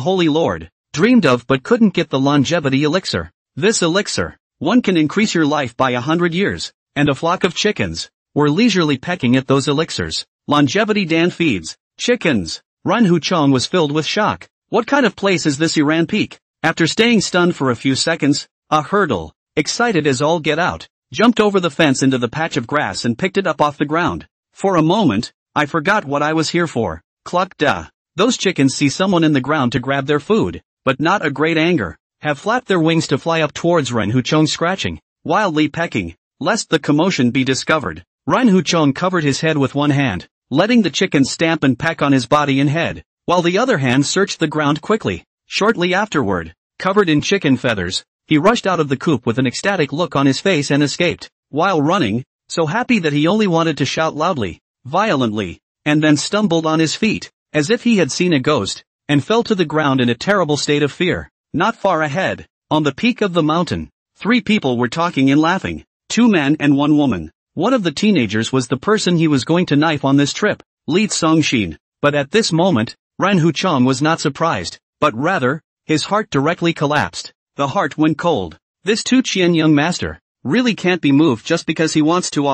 [SPEAKER 1] Holy Lord, dreamed of but couldn't get the longevity elixir. This elixir, one can increase your life by 100 years, and a flock of chickens were leisurely pecking at those elixirs. Longevity Dan feeds chickens. Ren Huchong was filled with shock. What kind of place is this Iran Peak? After staying stunned for a few seconds, a hurdle, excited as all get out, jumped over the fence into the patch of grass and picked it up off the ground. For a moment, I forgot what I was here for. Cluck duh. Those chickens see someone in the ground to grab their food, but not a great anger, have flapped their wings to fly up towards Ren Huchong, scratching, wildly pecking, lest the commotion be discovered. Ren Huchong covered his head with one hand, letting the chickens stamp and peck on his body and head, while the other hand searched the ground quickly. Shortly afterward, covered in chicken feathers, he rushed out of the coop with an ecstatic look on his face and escaped, while running, so happy that he only wanted to shout loudly, violently, and then stumbled on his feet, as if he had seen a ghost, and fell to the ground in a terrible state of fear. Not far ahead, on the peak of the mountain, 3 people were talking and laughing, 2 men and 1 woman. One of the teenagers was the person he was going to knife on this trip, Li Tsongxin. But at this moment, Ren Huchong was not surprised, but rather, his heart directly collapsed. The heart went cold. This Tu Qian young master really can't be moved just because he wants to.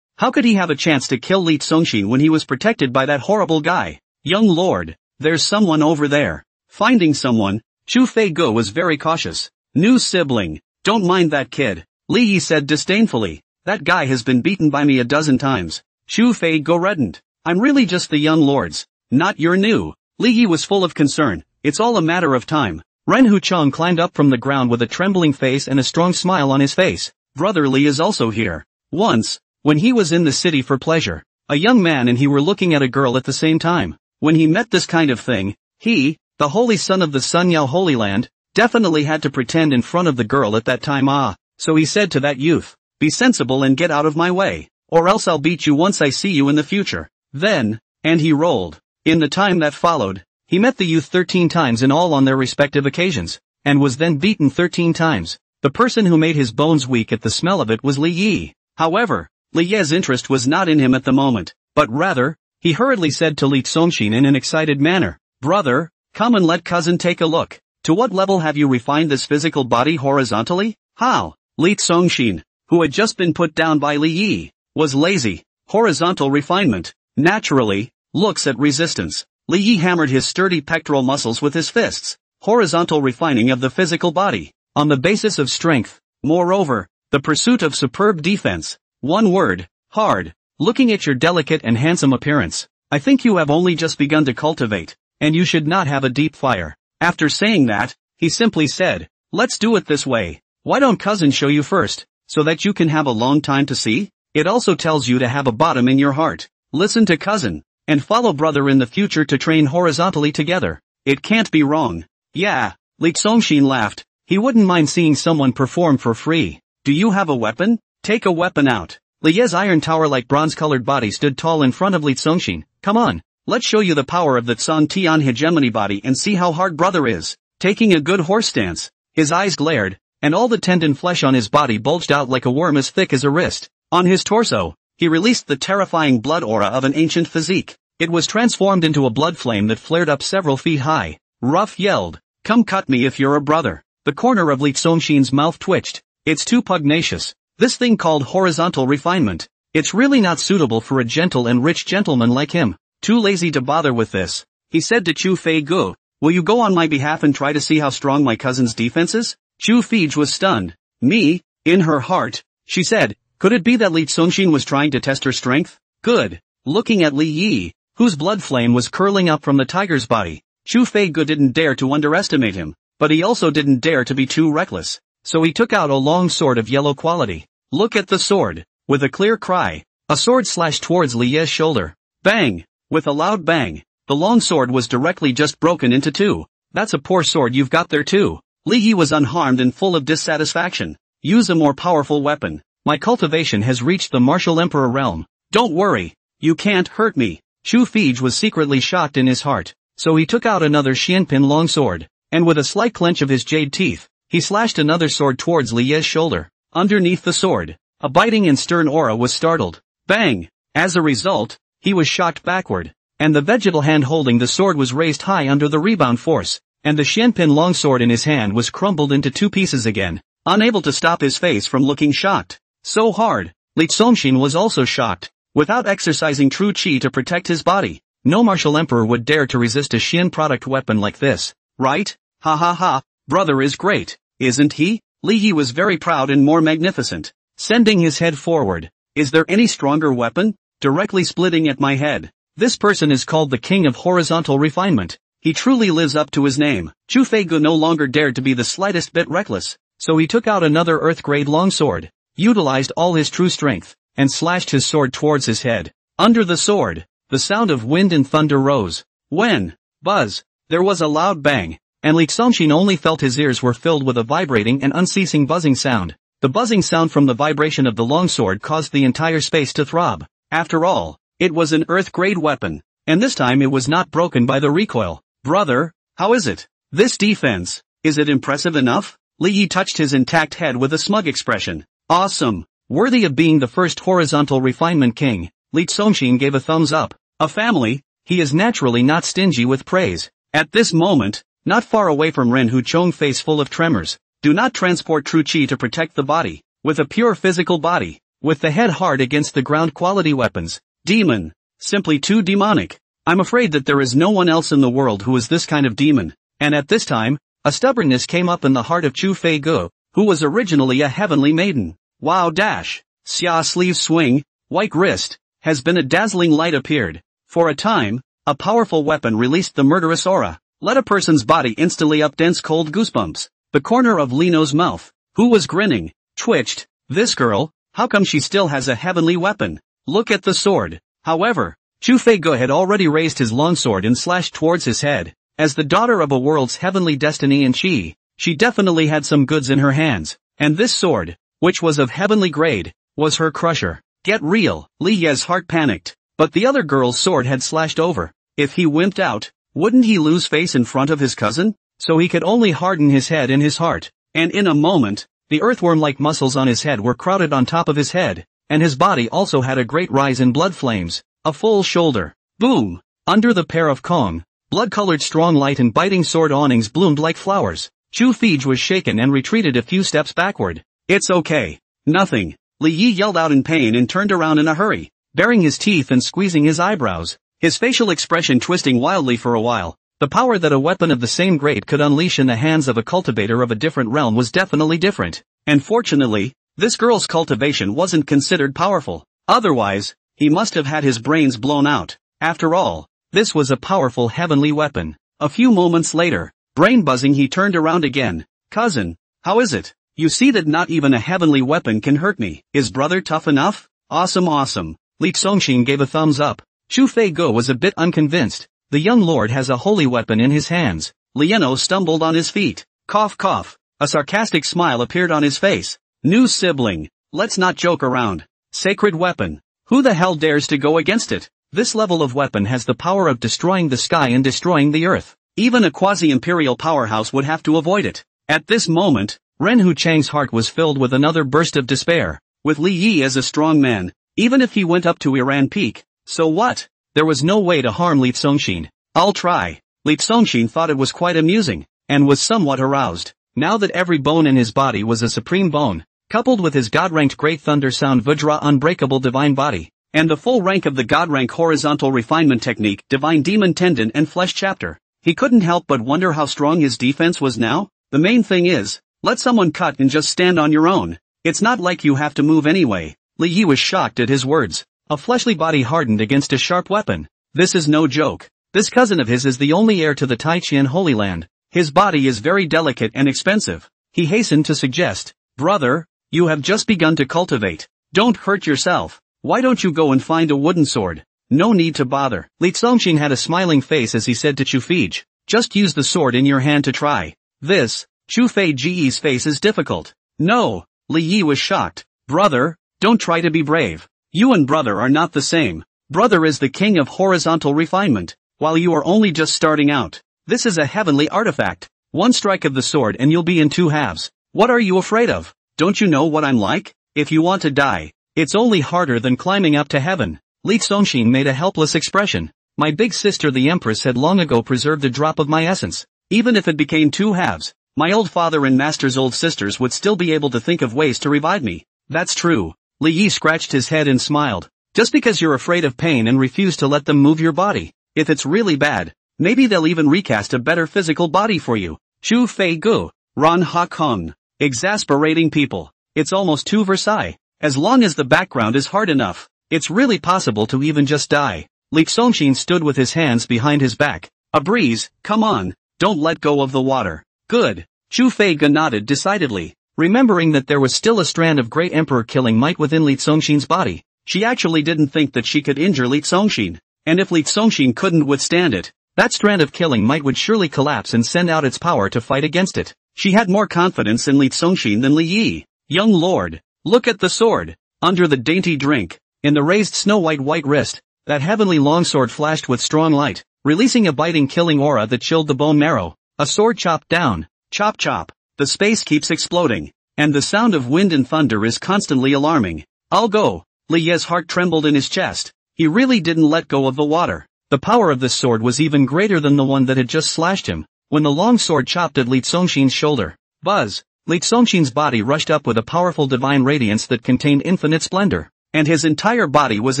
[SPEAKER 1] How could he have a chance to kill Li Tsongxin when he was protected by that horrible guy? Young lord, there's someone over there. Finding someone, Chu Fei Go was very cautious. New sibling, don't mind that kid, Li Yi said disdainfully. That guy has been beaten by me a dozen times. Chu Fei Go reddened. I'm really just the young lord's, not your new. Li Yi was full of concern. It's all a matter of time. Ren Huchong climbed up from the ground with a trembling face and a strong smile on his face. Brother Li is also here. Once, when he was in the city for pleasure, a young man and he were looking at a girl at the same time. When he met this kind of thing, he, the holy son of the Sun Yao Holy Land, definitely had to pretend in front of the girl at that time. So he said to that youth, be sensible and get out of my way, or else I'll beat you once I see you in the future. Then, and he rolled. In the time that followed, he met the youth 13 times in all on their respective occasions, and was then beaten 13 times. The person who made his bones weak at the smell of it was Li Yi. However, Li Yi's interest was not in him at the moment, but rather, he hurriedly said to Li Tsongxin in an excited manner, brother, come and let cousin take a look. To what level have you refined this physical body horizontally? How? Li Tsongxin, who had just been put down by Li Yi, was lazy. Horizontal refinement, naturally, looks at resistance. Li Yi hammered his sturdy pectoral muscles with his fists. Horizontal refining of the physical body, on the basis of strength. Moreover, The pursuit of superb defense. One word, hard. Looking at your delicate and handsome appearance, I think you have only just begun to cultivate, and you should not have a deep fire. After saying that, he simply said, let's do it this way. Why don't cousin show you first, so that you can have a long time to see? It also tells you to have a bottom in your heart. Listen to cousin, and follow brother in the future to train horizontally together. It can't be wrong. Yeah, Lee Songshin laughed. He wouldn't mind seeing someone perform for free. Do you have a weapon? Take a weapon out. Li Ye's iron tower-like bronze-colored body stood tall in front of Li Songshin. Come on, let's show you the power of that San Tian hegemony body and see how hard brother is. Taking a good horse stance, his eyes glared, and all the tendon flesh on his body bulged out like a worm as thick as a wrist. On his torso, he released the terrifying blood aura of an ancient physique. It was transformed into a blood flame that flared up several feet high. Ruff yelled, come cut me if you're a brother. The corner of Li Songshin's mouth twitched. It's too pugnacious. This thing called horizontal refinement. It's really not suitable for a gentle and rich gentleman like him. Too lazy to bother with this. He said to Chu Fei Gu, will you go on my behalf and try to see how strong my cousin's defense is? Chu Fei was stunned. Me? In her heart, she said, could it be that Li Songshin was trying to test her strength? Good. Looking at Li Yi, whose blood flame was curling up from the tiger's body, Chu Fei Gu didn't dare to underestimate him, but he also didn't dare to be too reckless. So he took out a long sword of yellow quality. Look at the sword. With a clear cry, a sword slashed towards Li Ye's shoulder. Bang! With a loud bang, the long sword was directly just broken into two. That's a poor sword you've got there too. Li Yi was unharmed and full of dissatisfaction. Use a more powerful weapon. My cultivation has reached the martial emperor realm. Don't worry. You can't hurt me. Chu Fei was secretly shocked in his heart, so he took out another Xianpin longsword, and with a slight clench of his jade teeth, he slashed another sword towards Li Ye's shoulder. Underneath the sword, a biting and stern aura was startled. Bang! As a result, he was shocked backward, and the vegetal hand holding the sword was raised high under the rebound force, and the Xianpin longsword in his hand was crumbled into two pieces again, unable to stop his face from looking shocked. So hard. Li Songshin was also shocked. Without exercising true chi to protect his body, no martial emperor would dare to resist a Xian product weapon like this, right? Ha ha ha, brother is great, isn't he? Li Yi was very proud and more magnificent, sending his head forward. Is there any stronger weapon? Directly splitting at my head. This person is called the king of horizontal refinement. He truly lives up to his name. Chu Fei Gu no longer dared to be the slightest bit reckless, so he took out another earth-grade longsword, utilized all his true strength, and slashed his sword towards his head. Under the sword, the sound of wind and thunder rose. When, buzz, there was a loud bang, and Li Songshin only felt his ears were filled with a vibrating and unceasing buzzing sound. The buzzing sound from the vibration of the longsword caused the entire space to throb. After all, it was an earth-grade weapon, and this time it was not broken by the recoil. Brother, how is it? This defense, is it impressive enough? Li Yi touched his intact head with a smug expression. Awesome. Worthy of being the first horizontal refinement king. Li Songshin gave a thumbs up. A family, he is naturally not stingy with praise. At this moment, not far away from Ren Hu Chong face full of tremors. Do not transport true chi to protect the body. With a pure physical body. With the head hard against the ground quality weapons. Demon. Simply too demonic. I'm afraid that there is no one else in the world who is this kind of demon. And at this time, a stubbornness came up in the heart of Chu Fei Gu, who was originally a heavenly maiden. Wow dash. Xia sleeve swing, white wrist, has been a dazzling light appeared. For a time, a powerful weapon released the murderous aura. Let a person's body instantly up dense cold goosebumps. The corner of Lino's mouth, who was grinning, twitched. This girl, how come she still has a heavenly weapon? Look at the sword. However, Chu Fei Gu had already raised his longsword and slashed towards his head. As the daughter of a world's heavenly destiny and she definitely had some goods in her hands. And this sword, which was of heavenly grade, was her crusher. Get real. Li Ye's heart panicked. But the other girl's sword had slashed over. If he wimped out, wouldn't he lose face in front of his cousin? So he could only harden his head and his heart. And in a moment, the earthworm-like muscles on his head were crowded on top of his head, and his body also had a great rise in blood flames. A full shoulder. Boom! Under the pair of Kong, blood-colored strong light and biting sword awnings bloomed like flowers. Chu Fei was shaken and retreated a few steps backward. It's okay. Nothing. Li Yi yelled out in pain and turned around in a hurry, baring his teeth and squeezing his eyebrows, his facial expression twisting wildly for a while. The power that a weapon of the same grade could unleash in the hands of a cultivator of a different realm was definitely different. And fortunately, This girl's cultivation wasn't considered powerful. Otherwise, he must have had his brains blown out. After all, this was a powerful heavenly weapon. A few moments later, brain buzzing, he turned around again. Cousin, how is it? You see that not even a heavenly weapon can hurt me. Is brother tough enough? Awesome. Li Zongxin gave a thumbs up. Chu Fei Go was a bit unconvinced. The young lord has a holy weapon in his hands. Lieno stumbled on his feet. Cough cough. A sarcastic smile appeared on his face. New sibling. Let's not joke around. Sacred weapon. Who the hell dares to go against it? This level of weapon has the power of destroying the sky and destroying the earth. Even a quasi-imperial powerhouse would have to avoid it. At this moment, Ren Hu Chang's heart was filled with another burst of despair. With Li Yi as a strong man, even if he went up to Iran Peak, so what? There was no way to harm Li Zongxin. I'll try. Li Zongxin thought it was quite amusing, and was somewhat aroused. Now that every bone in his body was a supreme bone, coupled with his god-ranked Great Thunder Sound Vajra Unbreakable Divine Body, and the full rank of the god-rank Horizontal Refinement Technique Divine Demon Tendon and Flesh Chapter, he couldn't help but wonder how strong his defense was now. The main thing is, let someone cut and just stand on your own. It's not like you have to move anyway. Li Yi was shocked at his words. A fleshly body hardened against a sharp weapon. This is no joke. This cousin of his is the only heir to the Taiqian Holy Land. His body is very delicate and expensive. He hastened to suggest, brother, you have just begun to cultivate. Don't hurt yourself. Why don't you go and find a wooden sword? No need to bother. Li Zongxin had a smiling face as he said to Chu Feige, just use the sword in your hand to try. This, Chu Fei Ji's face is difficult. No, Li Yi was shocked. Brother, don't try to be brave. You and brother are not the same. Brother is the king of horizontal refinement, while you are only just starting out. This is a heavenly artifact. One strike of the sword and you'll be in two halves. What are you afraid of? Don't you know what I'm like? If you want to die, it's only harder than climbing up to heaven. Li Zongxin made a helpless expression. My big sister the Empress had long ago preserved a drop of my essence. Even if it became two halves, my old father and master's old sisters would still be able to think of ways to revive me. That's true. Li Yi scratched his head and smiled. Just because you're afraid of pain and refuse to let them move your body, if it's really bad, maybe they'll even recast a better physical body for you. Chu Fei Gu, Ran Ha Kong. Exasperating people. It's almost too Versailles. As long as the background is hard enough, it's really possible to even just die. Li Zongxin stood with his hands behind his back. A breeze, come on, don't let go of the water. Good. Chu Fei Gu nodded decidedly, remembering that there was still a strand of great emperor killing might within Li Zongxin's body. She actually didn't think that she could injure Li Zongxin, and if Li Zongxin couldn't withstand it, that strand of killing might would surely collapse and send out its power to fight against it. She had more confidence in Li Zongxin than Li Yi. Young lord, look at the sword. Under the dainty drink, in the raised snow-white wrist, that heavenly longsword flashed with strong light, releasing a biting killing aura that chilled the bone marrow. A sword chopped down. Chop chop. The space keeps exploding, and the sound of wind and thunder is constantly alarming. I'll go. Li Ye's heart trembled in his chest. He really didn't let go of the water. The power of this sword was even greater than the one that had just slashed him. When the long sword chopped at Li Zongxin's shoulder, buzz, Li Zongxin's body rushed up with a powerful divine radiance that contained infinite splendor, and his entire body was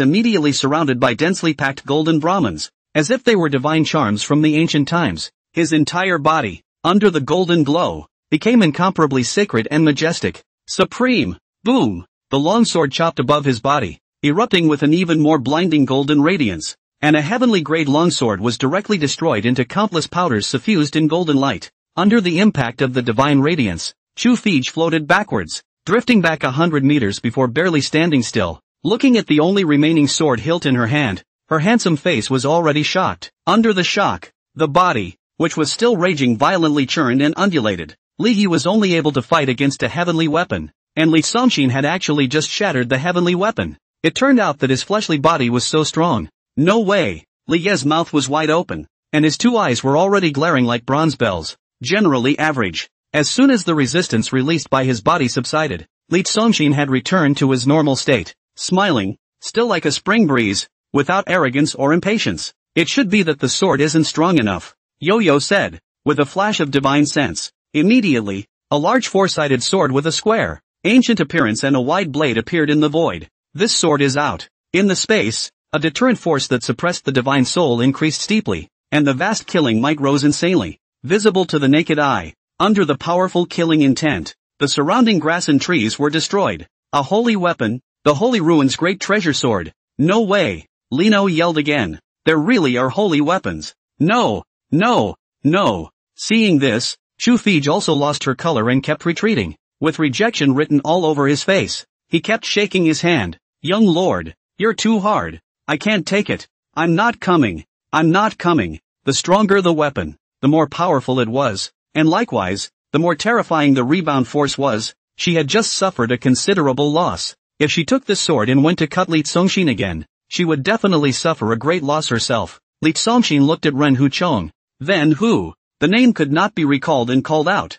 [SPEAKER 1] immediately surrounded by densely packed golden Brahmins, as if they were divine charms from the ancient times. His entire body, under the golden glow, became incomparably sacred and majestic. Supreme! Boom! The longsword chopped above his body, erupting with an even more blinding golden radiance, and a heavenly grade longsword was directly destroyed into countless powders suffused in golden light. Under the impact of the divine radiance, Chu Feige floated backwards, drifting back 100 meters before barely standing still. Looking at the only remaining sword hilt in her hand, her handsome face was already shocked. Under the shock, the body, which was still raging violently, churned and undulated. Li Yi was only able to fight against a heavenly weapon, and Li Zongxin had actually just shattered the heavenly weapon. It turned out that his fleshly body was so strong. No way! Li Ye's mouth was wide open, and his two eyes were already glaring like bronze bells. Generally average. As soon as the resistance released by his body subsided, Li Zongxin had returned to his normal state, smiling, still like a spring breeze, without arrogance or impatience. It should be that the sword isn't strong enough, Yo-Yo said, with a flash of divine sense. Immediately, a large four-sided sword with a square, ancient appearance and a wide blade appeared in the void. This sword is out. In the space, a deterrent force that suppressed the divine soul increased steeply, and the vast killing might rose insanely, visible to the naked eye. Under the powerful killing intent, The surrounding grass and trees were destroyed. A holy weapon, the Holy Ruin's great treasure sword. No way, Lino yelled again. There really are holy weapons. No, no, no. Seeing this, Chu Fij also lost her color and kept retreating, with rejection written all over his face. He kept shaking his hand. Young lord, you're too hard. I can't take it. I'm not coming. I'm not coming. The stronger the weapon, the more powerful it was, and likewise, the more terrifying the rebound force was. She had just suffered a considerable loss. If she took this sword and went to cut Li Tsongxin again, she would definitely suffer a great loss herself. Li Tsongxin looked at Ren Huchong. Then who? The name could not be recalled and called out.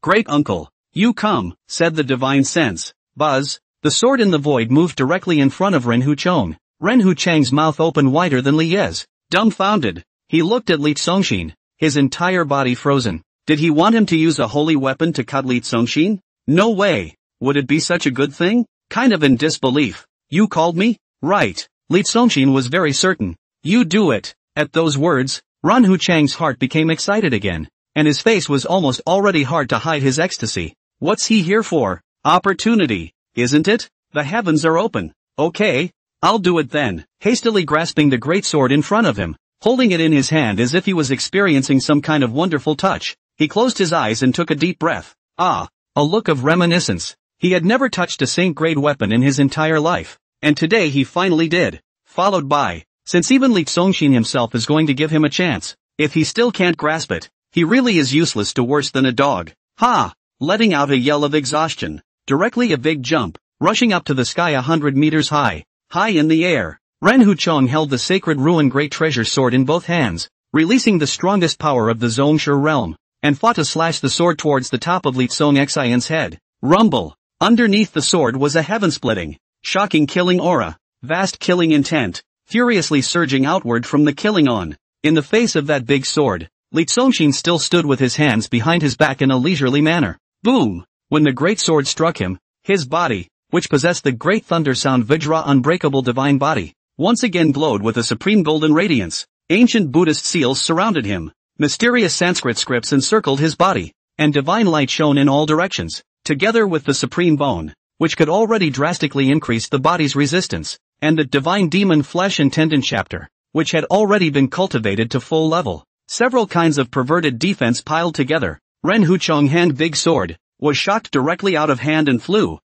[SPEAKER 1] Great uncle. You come, said the divine sense. Buzz. The sword in the void moved directly in front of Ren Huchong. Ren Huchang's mouth opened wider than Li Ye's. Dumbfounded, he looked at Li Tsongxin, his entire body frozen. Did he want him to use a holy weapon to cut Li Tsongxin? No way. Would it be such a good thing? Kind of in disbelief. You called me? Right. Li Tsongxin was very certain. You do it. At those words, Ren Huchang's heart became excited again, and his face was almost already hard to hide his ecstasy. What's he here for? Opportunity, isn't it? The heavens are open. Okay, I'll do it then. Hastily grasping the great sword in front of him, holding it in his hand as if he was experiencing some kind of wonderful touch, he closed his eyes and took a deep breath. A look of reminiscence. He had never touched a saint-grade weapon in his entire life, and today he finally did. Followed by, since even Li Tsongxin himself is going to give him a chance, if he still can't grasp it, he really is useless to worse than a dog. Ha! Letting out a yell of exhaustion. Directly a big jump, rushing up to the sky 100 meters high in the air. Ren Huchong held the sacred ruin great treasure sword in both hands, releasing the strongest power of the Zhongshu realm, and fought to slash the sword towards the top of Li Tsongxian's head. Rumble. Underneath the sword was a heaven-splitting, shocking killing aura, vast killing intent, furiously surging outward from the killing on. In the face of that big sword, Li Tsongxin still stood with his hands behind his back in a leisurely manner. Boom! When the great sword struck him, his body, which possessed the great thunder sound Vajra unbreakable divine body, once again glowed with a supreme golden radiance. Ancient Buddhist seals surrounded him, mysterious Sanskrit scripts encircled his body, and divine light shone in all directions, together with the supreme bone, which could already drastically increase the body's resistance, and the divine demon flesh and tendon chapter, which had already been cultivated to full level. Several kinds of perverted defense piled together. Ren Huchong hand big sword, was shocked directly out of hand and flew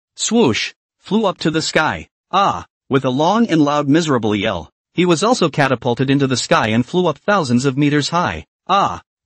[SPEAKER 1] up to the sky. With a long and loud miserable yell, he was also catapulted into the sky and flew up thousands of meters high.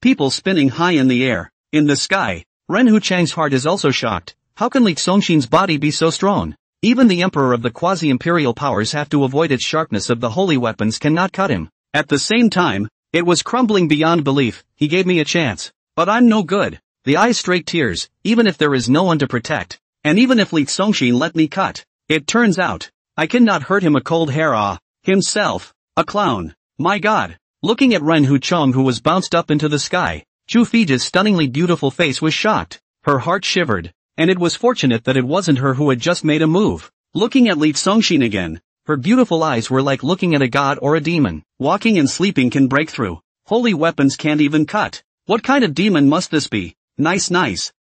[SPEAKER 1] People spinning high in the air, in the sky. Ren Huchang's heart is also shocked. How can Li Tsongxin's body be so strong? Even the emperor of the quasi-imperial powers have to avoid its sharpness of the holy weapons cannot cut him. At the same time, it was crumbling beyond belief. He gave me a chance, but I'm no good. The eyes straight tears, even if there is no one to protect, and even if Li Tsongxin let me cut, it turns out, I cannot hurt him. A cold hair. Himself, a clown. My God. Looking at Ren Huchong who was bounced up into the sky, Chu Fij's stunningly beautiful face was shocked. Her heart shivered, and it was fortunate that it wasn't her who had just made a move. Looking at Li Tsongxin again, her beautiful eyes were like looking at a god or a demon. Walking and sleeping can break through. Holy weapons can't even cut. What kind of demon must this be? Nice.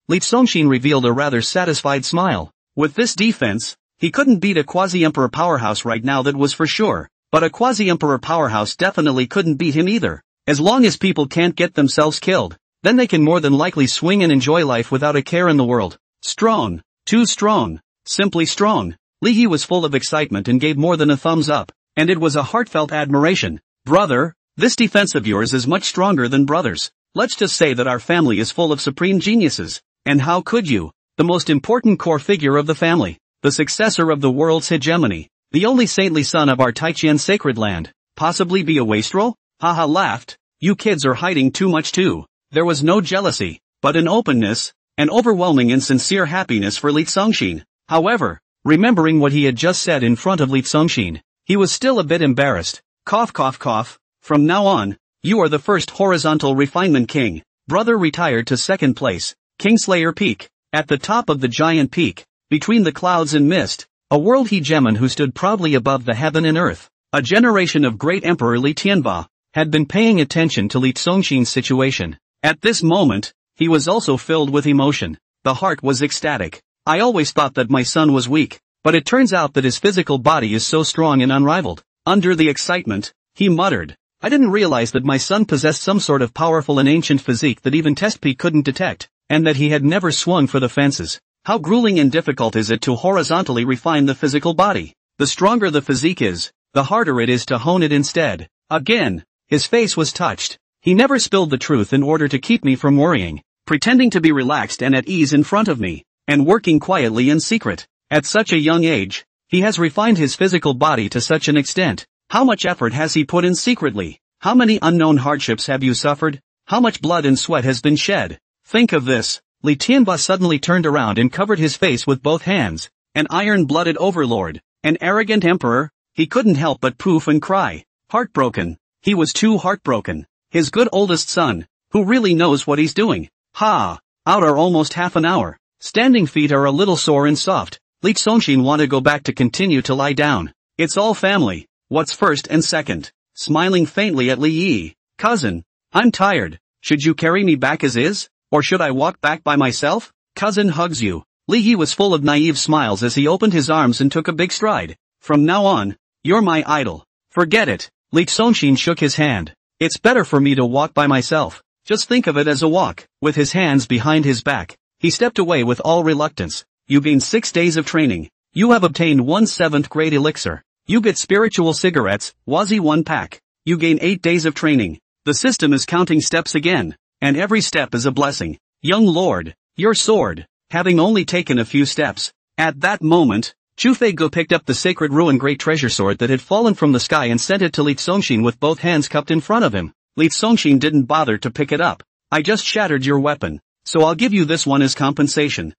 [SPEAKER 1] Li Tsongxin revealed a rather satisfied smile. With this defense, he couldn't beat a quasi-emperor powerhouse right now, that was for sure, but a quasi-emperor powerhouse definitely couldn't beat him either. As long as people can't get themselves killed, then they can more than likely swing and enjoy life without a care in the world. Strong. Too strong. Simply strong. Li He was full of excitement and gave more than a thumbs up, and it was a heartfelt admiration. Brother, this defense of yours is much stronger than brother's. Let's just say that our family is full of supreme geniuses. And how could you, the most important core figure of the family, the successor of the world's hegemony, the only saintly son of our Taijian sacred land, possibly be a wastrel? Haha laughed. You kids are hiding too much too. There was no jealousy, but an openness, an overwhelming and sincere happiness for Li Tsongxin. However, remembering what he had just said in front of Li Tsongxin, he was still a bit embarrassed. Cough. From now on, you are the first horizontal refinement king. Brother retired to second place. Kingslayer Peak. At the top of the giant peak, between the clouds and mist, a world hegemon who stood proudly above the heaven and earth. A generation of great Emperor Li Tianba had been paying attention to Li Tsongxin's situation. At this moment, he was also filled with emotion. The heart was ecstatic. I always thought that my son was weak, but it turns out that his physical body is so strong and unrivaled. Under the excitement, he muttered, I didn't realize that my son possessed some sort of powerful and ancient physique that even Test P couldn't detect, and that he had never swung for the fences. How grueling and difficult is it to horizontally refine the physical body? The stronger the physique is, the harder it is to hone it instead. Again, his face was touched. He never spilled the truth in order to keep me from worrying, pretending to be relaxed and at ease in front of me, and working quietly in secret. At such a young age, he has refined his physical body to such an extent. How much effort has he put in secretly? How many unknown hardships have you suffered? How much blood and sweat has been shed? Think of this. Li Tianba suddenly turned around and covered his face with both hands. An iron-blooded overlord, an arrogant emperor. He couldn't help but poof and cry. Heartbroken. He was too heartbroken. His good oldest son, who really knows what he's doing. Out are almost half an hour. Standing feet are a little sore and soft. Li Songshin want to go back to continue to lie down. It's all family. What's first and second? Smiling faintly at Li Yi. Cousin, I'm tired. Should you carry me back as is? Or should I walk back by myself? Cousin hugs you. Li Yi was full of naive smiles as he opened his arms and took a big stride. From now on, you're my idol. Forget it. Li Songshin shook his hand. It's better for me to walk by myself. Just think of it as a walk. With his hands behind his back, he stepped away with all reluctance. You gain 6 days of training. You have obtained 1 7th grade elixir. You get spiritual cigarettes, Wazi 1 pack. You gain 8 days of training. The system is counting steps again, and every step is a blessing. Young lord, your sword. Having only taken a few steps. At that moment, Chu Feigu picked up the sacred ruin great treasure sword that had fallen from the sky and sent it to Li Songshin with both hands cupped in front of him. Li Songshin didn't bother to pick it up. I just shattered your weapon, so I'll give you this one as compensation.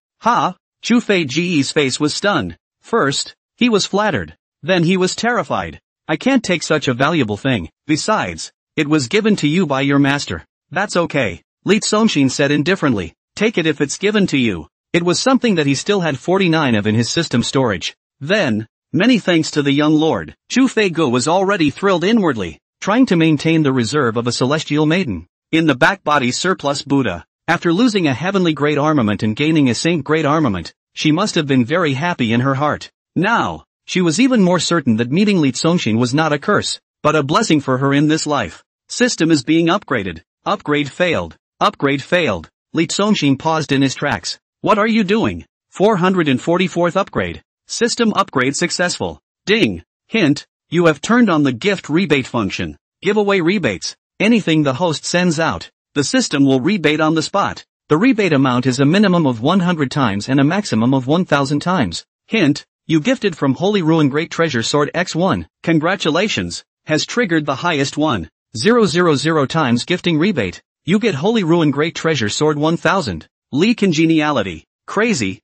[SPEAKER 1] Chu Feiji's face was stunned. First, he was flattered. Then he was terrified. I can't take such a valuable thing. Besides, it was given to you by your master. That's okay, Li Songshin said indifferently. Take it if it's given to you. It was something that he still had 49 of in his system storage. Then, many thanks to the young lord. Chu Feigu was already thrilled inwardly, trying to maintain the reserve of a celestial maiden. In the back body surplus Buddha, after losing a heavenly great armament and gaining a saint great armament, she must have been very happy in her heart. Now, she was even more certain that meeting Li Songshin was not a curse, but a blessing for her in this life. System is being upgraded. Upgrade failed. Upgrade failed. Li Songshin paused in his tracks. What are you doing? 444th upgrade. System upgrade successful. Ding. Hint, you have turned on the gift rebate function. Giveaway rebates. Anything the host sends out, the system will rebate on the spot. The rebate amount is a minimum of 100 times and a maximum of 1000 times. Hint, you gifted from Holy Ruin Great Treasure Sword X1. Congratulations, has triggered the highest 1,000 times gifting rebate. You get Holy Ruin Great Treasure Sword 1000. Li Congeniality. Crazy,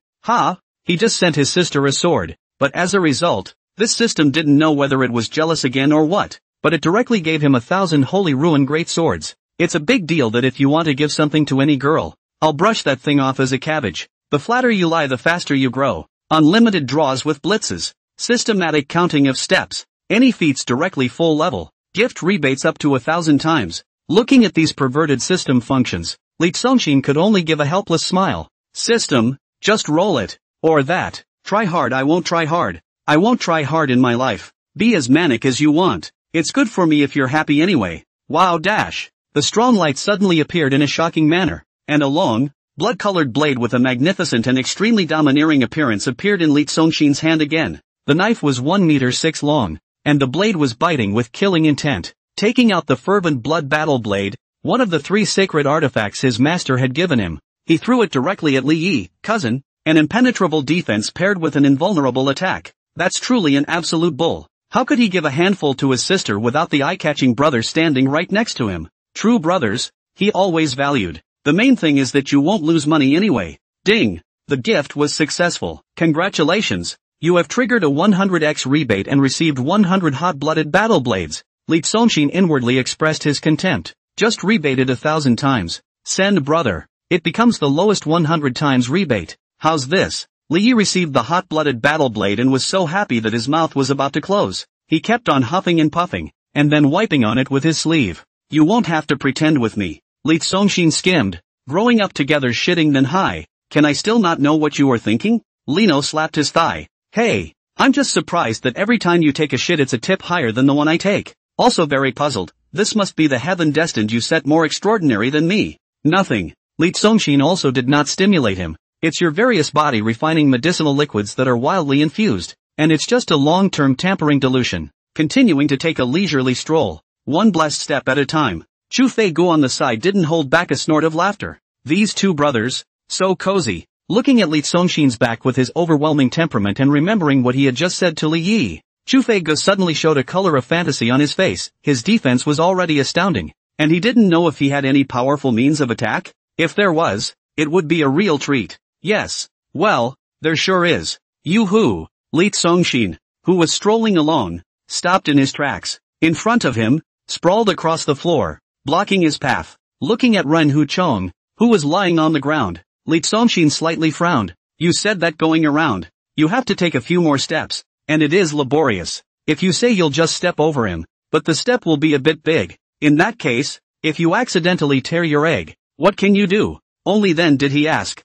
[SPEAKER 1] he just sent his sister a sword, but as a result, this system didn't know whether it was jealous again or what, but it directly gave him 1000 Holy Ruin Great Swords. It's a big deal that if you want to give something to any girl, I'll brush that thing off as a cabbage. The flatter you lie, the faster you grow. Unlimited draws with blitzes. Systematic counting of steps. Any feats directly full level. Gift rebates up to 1000 times. Looking at these perverted system functions, Li Songshin could only give a helpless smile. System, just roll it. Or that. Try hard, I won't try hard. I won't try hard in my life. Be as manic as you want. It's good for me if you're happy anyway. Wow dash. The strong light suddenly appeared in a shocking manner, and a long, blood-colored blade with a magnificent and extremely domineering appearance appeared in Li Songshin's hand again. The knife was 1 meter 6 long, and the blade was biting with killing intent. Taking out the fervent blood battle blade, one of the 3 sacred artifacts his master had given him, he threw it directly at Li Yi. Cousin, an impenetrable defense paired with an invulnerable attack. That's truly an absolute bull. How could he give a handful to his sister without the eye-catching brother standing right next to him? True brothers, he always valued. The main thing is that you won't lose money anyway. Ding! The gift was successful. Congratulations! You have triggered a 100x rebate and received 100 hot-blooded battle blades. Li Songshin inwardly expressed his contempt. Just rebated 1000 times. Send brother. It becomes the lowest 100 times rebate. How's this? Li Yi received the hot-blooded battle blade and was so happy that his mouth was about to close. He kept on huffing and puffing, and then wiping on it with his sleeve. You won't have to pretend with me. Li Songshin skimmed. Growing up together shitting then high. can I still not know what you are thinking? Lino slapped his thigh. Hey, I'm just surprised that every time you take a shit it's a tip higher than the one I take. Also very puzzled, this must be the heaven destined you set more extraordinary than me. Nothing. Li Tsongxin also did not stimulate him. It's your various body refining medicinal liquids that are wildly infused, and it's just a long-term tampering dilution. Continuing to take a leisurely stroll, one blessed step at a time, Chu Fei Gu on the side didn't hold back a snort of laughter. These two brothers, so cozy. Looking at Li Tsongxin's back with his overwhelming temperament and remembering what he had just said to Li Yi, Chu Fei Gu suddenly showed a color of fantasy on his face. His defense was already astounding, and he didn't know if he had any powerful means of attack. If there was, it would be a real treat. Yes, well, there sure is. Yoo-hoo! Li Tsongxin, who was strolling along, stopped in his tracks. In front of him, sprawled across the floor, blocking his path, looking at Ren Huchong, who was lying on the ground. Li Tsongxin slightly frowned. You said that going around, you have to take a few more steps, and it is laborious. If you say you'll just step over him, but the step will be a bit big. In that case, if you accidentally tear your egg, what can you do? Only then did he ask,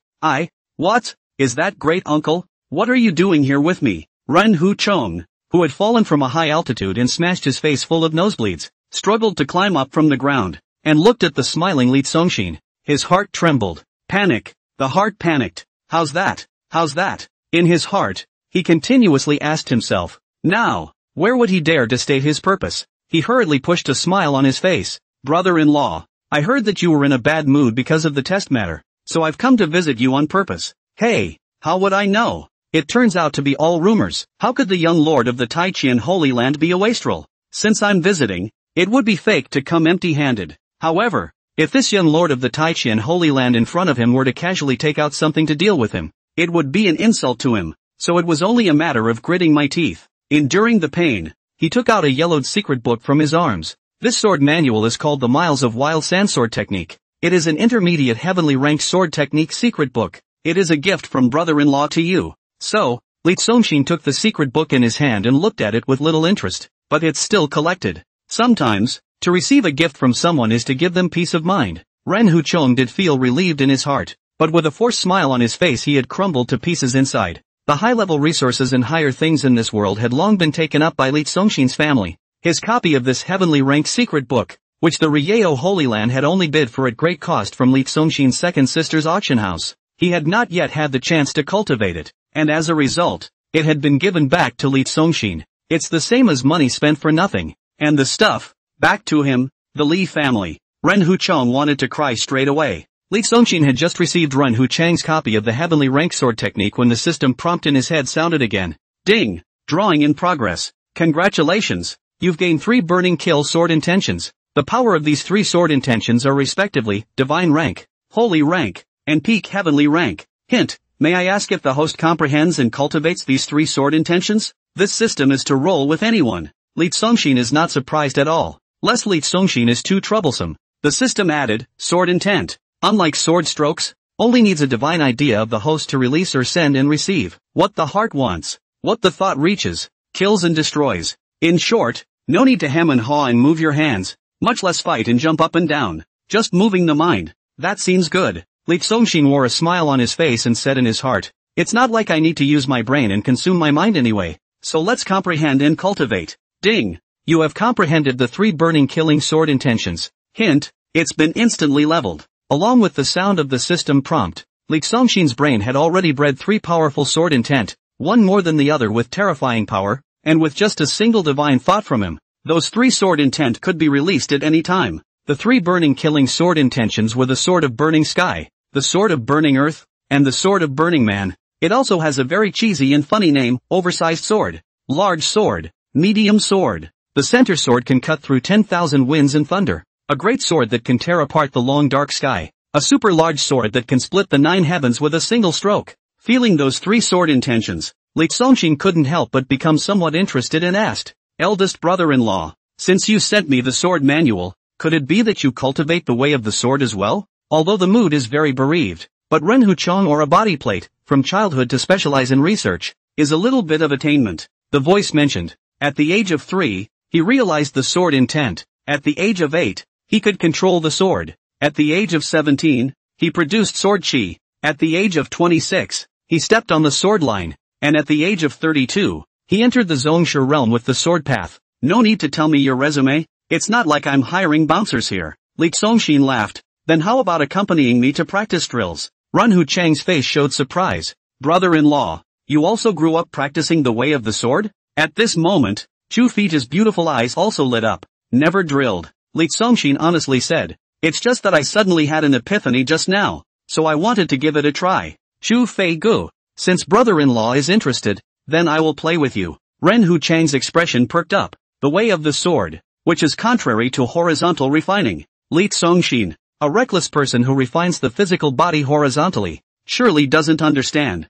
[SPEAKER 1] what? Is that great uncle? What are you doing here with me? Ren Huchong, who had fallen from a high altitude and smashed his face full of nosebleeds, struggled to climb up from the ground, and looked at the smiling Li Tsongxin. His heart trembled. Panic. The heart panicked. How's that? How's that? In his heart, he continuously asked himself. Now, where would he dare to state his purpose? He hurriedly pushed a smile on his face. Brother-in-law, I heard that you were in a bad mood because of the test matter, so I've come to visit you on purpose. Hey, how would I know? It turns out to be all rumors. How could the young lord of the Taiqian Holy Land be a wastrel? Since I'm visiting, it would be fake to come empty-handed. However, if this young lord of the Taiqian Holy Land in front of him were to casually take out something to deal with him, it would be an insult to him, so it was only a matter of gritting my teeth. Enduring the pain, he took out a yellowed secret book from his arms. This sword manual is called the Miles of Wild Sandsword Technique. It is an intermediate heavenly ranked sword technique secret book. It is a gift from brother-in-law to you. So, Li Tsongxin took the secret book in his hand and looked at it with little interest, but it's still collected. Sometimes, to receive a gift from someone is to give them peace of mind. Ren Huchong did feel relieved in his heart, but with a forced smile on his face he had crumbled to pieces inside. The high-level resources and higher things in this world had long been taken up by Li Tsongxin's family. His copy of this heavenly ranked secret book, which the Ryeo Holy Land had only bid for at great cost from Li Tsongxin's second sister's auction house, he had not yet had the chance to cultivate it, and as a result, it had been given back to Li Tsongxin. It's the same as money spent for nothing, and the stuff, back to him, the Li family. Ren Huchong wanted to cry straight away. Li Tsongxin had just received Ren Huchang's copy of the heavenly ranked sword technique when the system prompt in his head sounded again. Ding! Drawing in progress. Congratulations! You've gained 3 burning kill sword intentions. The power of these 3 sword intentions are respectively, divine rank, holy rank, and peak heavenly rank. Hint, may I ask if the host comprehends and cultivates these 3 sword intentions? This system is to roll with anyone. Li Tsongxin is not surprised at all. Lest Li Tsongxin is too troublesome. The system added, sword intent. Unlike sword strokes, only needs a divine idea of the host to release or send and receive. What the heart wants, what the thought reaches, kills and destroys. In short, no need to hem and haw and move your hands, much less fight and jump up and down. Just moving the mind. That seems good. Li Tsongxin wore a smile on his face and said in his heart, it's not like I need to use my brain and consume my mind anyway, so let's comprehend and cultivate. Ding! You have comprehended the 3 burning killing sword intentions. Hint, it's been instantly leveled. Along with the sound of the system prompt, Li Tsongxin's brain had already bred 3 powerful sword intent, one more than the other with terrifying power, and with just a single divine thought from him, those 3 sword intent could be released at any time. The 3 burning killing sword intentions were the sword of burning sky, the sword of burning earth, and the sword of burning man. It also has a very cheesy and funny name, oversized sword, large sword, medium sword. The center sword can cut through 10,000 winds and thunder. A great sword that can tear apart the long dark sky. A super large sword that can split the 9 heavens with a single stroke. Feeling those 3 sword intentions, Li Tsongxin couldn't help but become somewhat interested and asked, eldest brother-in-law, since you sent me the sword manual, could it be that you cultivate the way of the sword as well? Although the mood is very bereaved, but Ren Huchong or a body plate, from childhood to specialize in research, is a little bit of attainment. The voice mentioned, at the age of 3, he realized the sword intent. At the age of 8, he could control the sword. At the age of 17, he produced sword chi. At the age of 26, he stepped on the sword line, and at the age of 32, he entered the Zhongshu realm with the sword path. No need to tell me your resume, it's not like I'm hiring bouncers here. Li Zongxin laughed. Then how about accompanying me to practice drills? Ren Hu Chang's face showed surprise. Brother-in-law, you also grew up practicing the way of the sword? At this moment, Chu Fei's beautiful eyes also lit up. Never drilled, Li Zongxin honestly said. It's just that I suddenly had an epiphany just now, so I wanted to give it a try. Chu Fei Gu, since brother-in-law is interested, then I will play with you. Ren Hu Chang's expression perked up. The way of the sword, which is contrary to horizontal refining. Li Zongxin, a reckless person who refines the physical body horizontally, surely doesn't understand.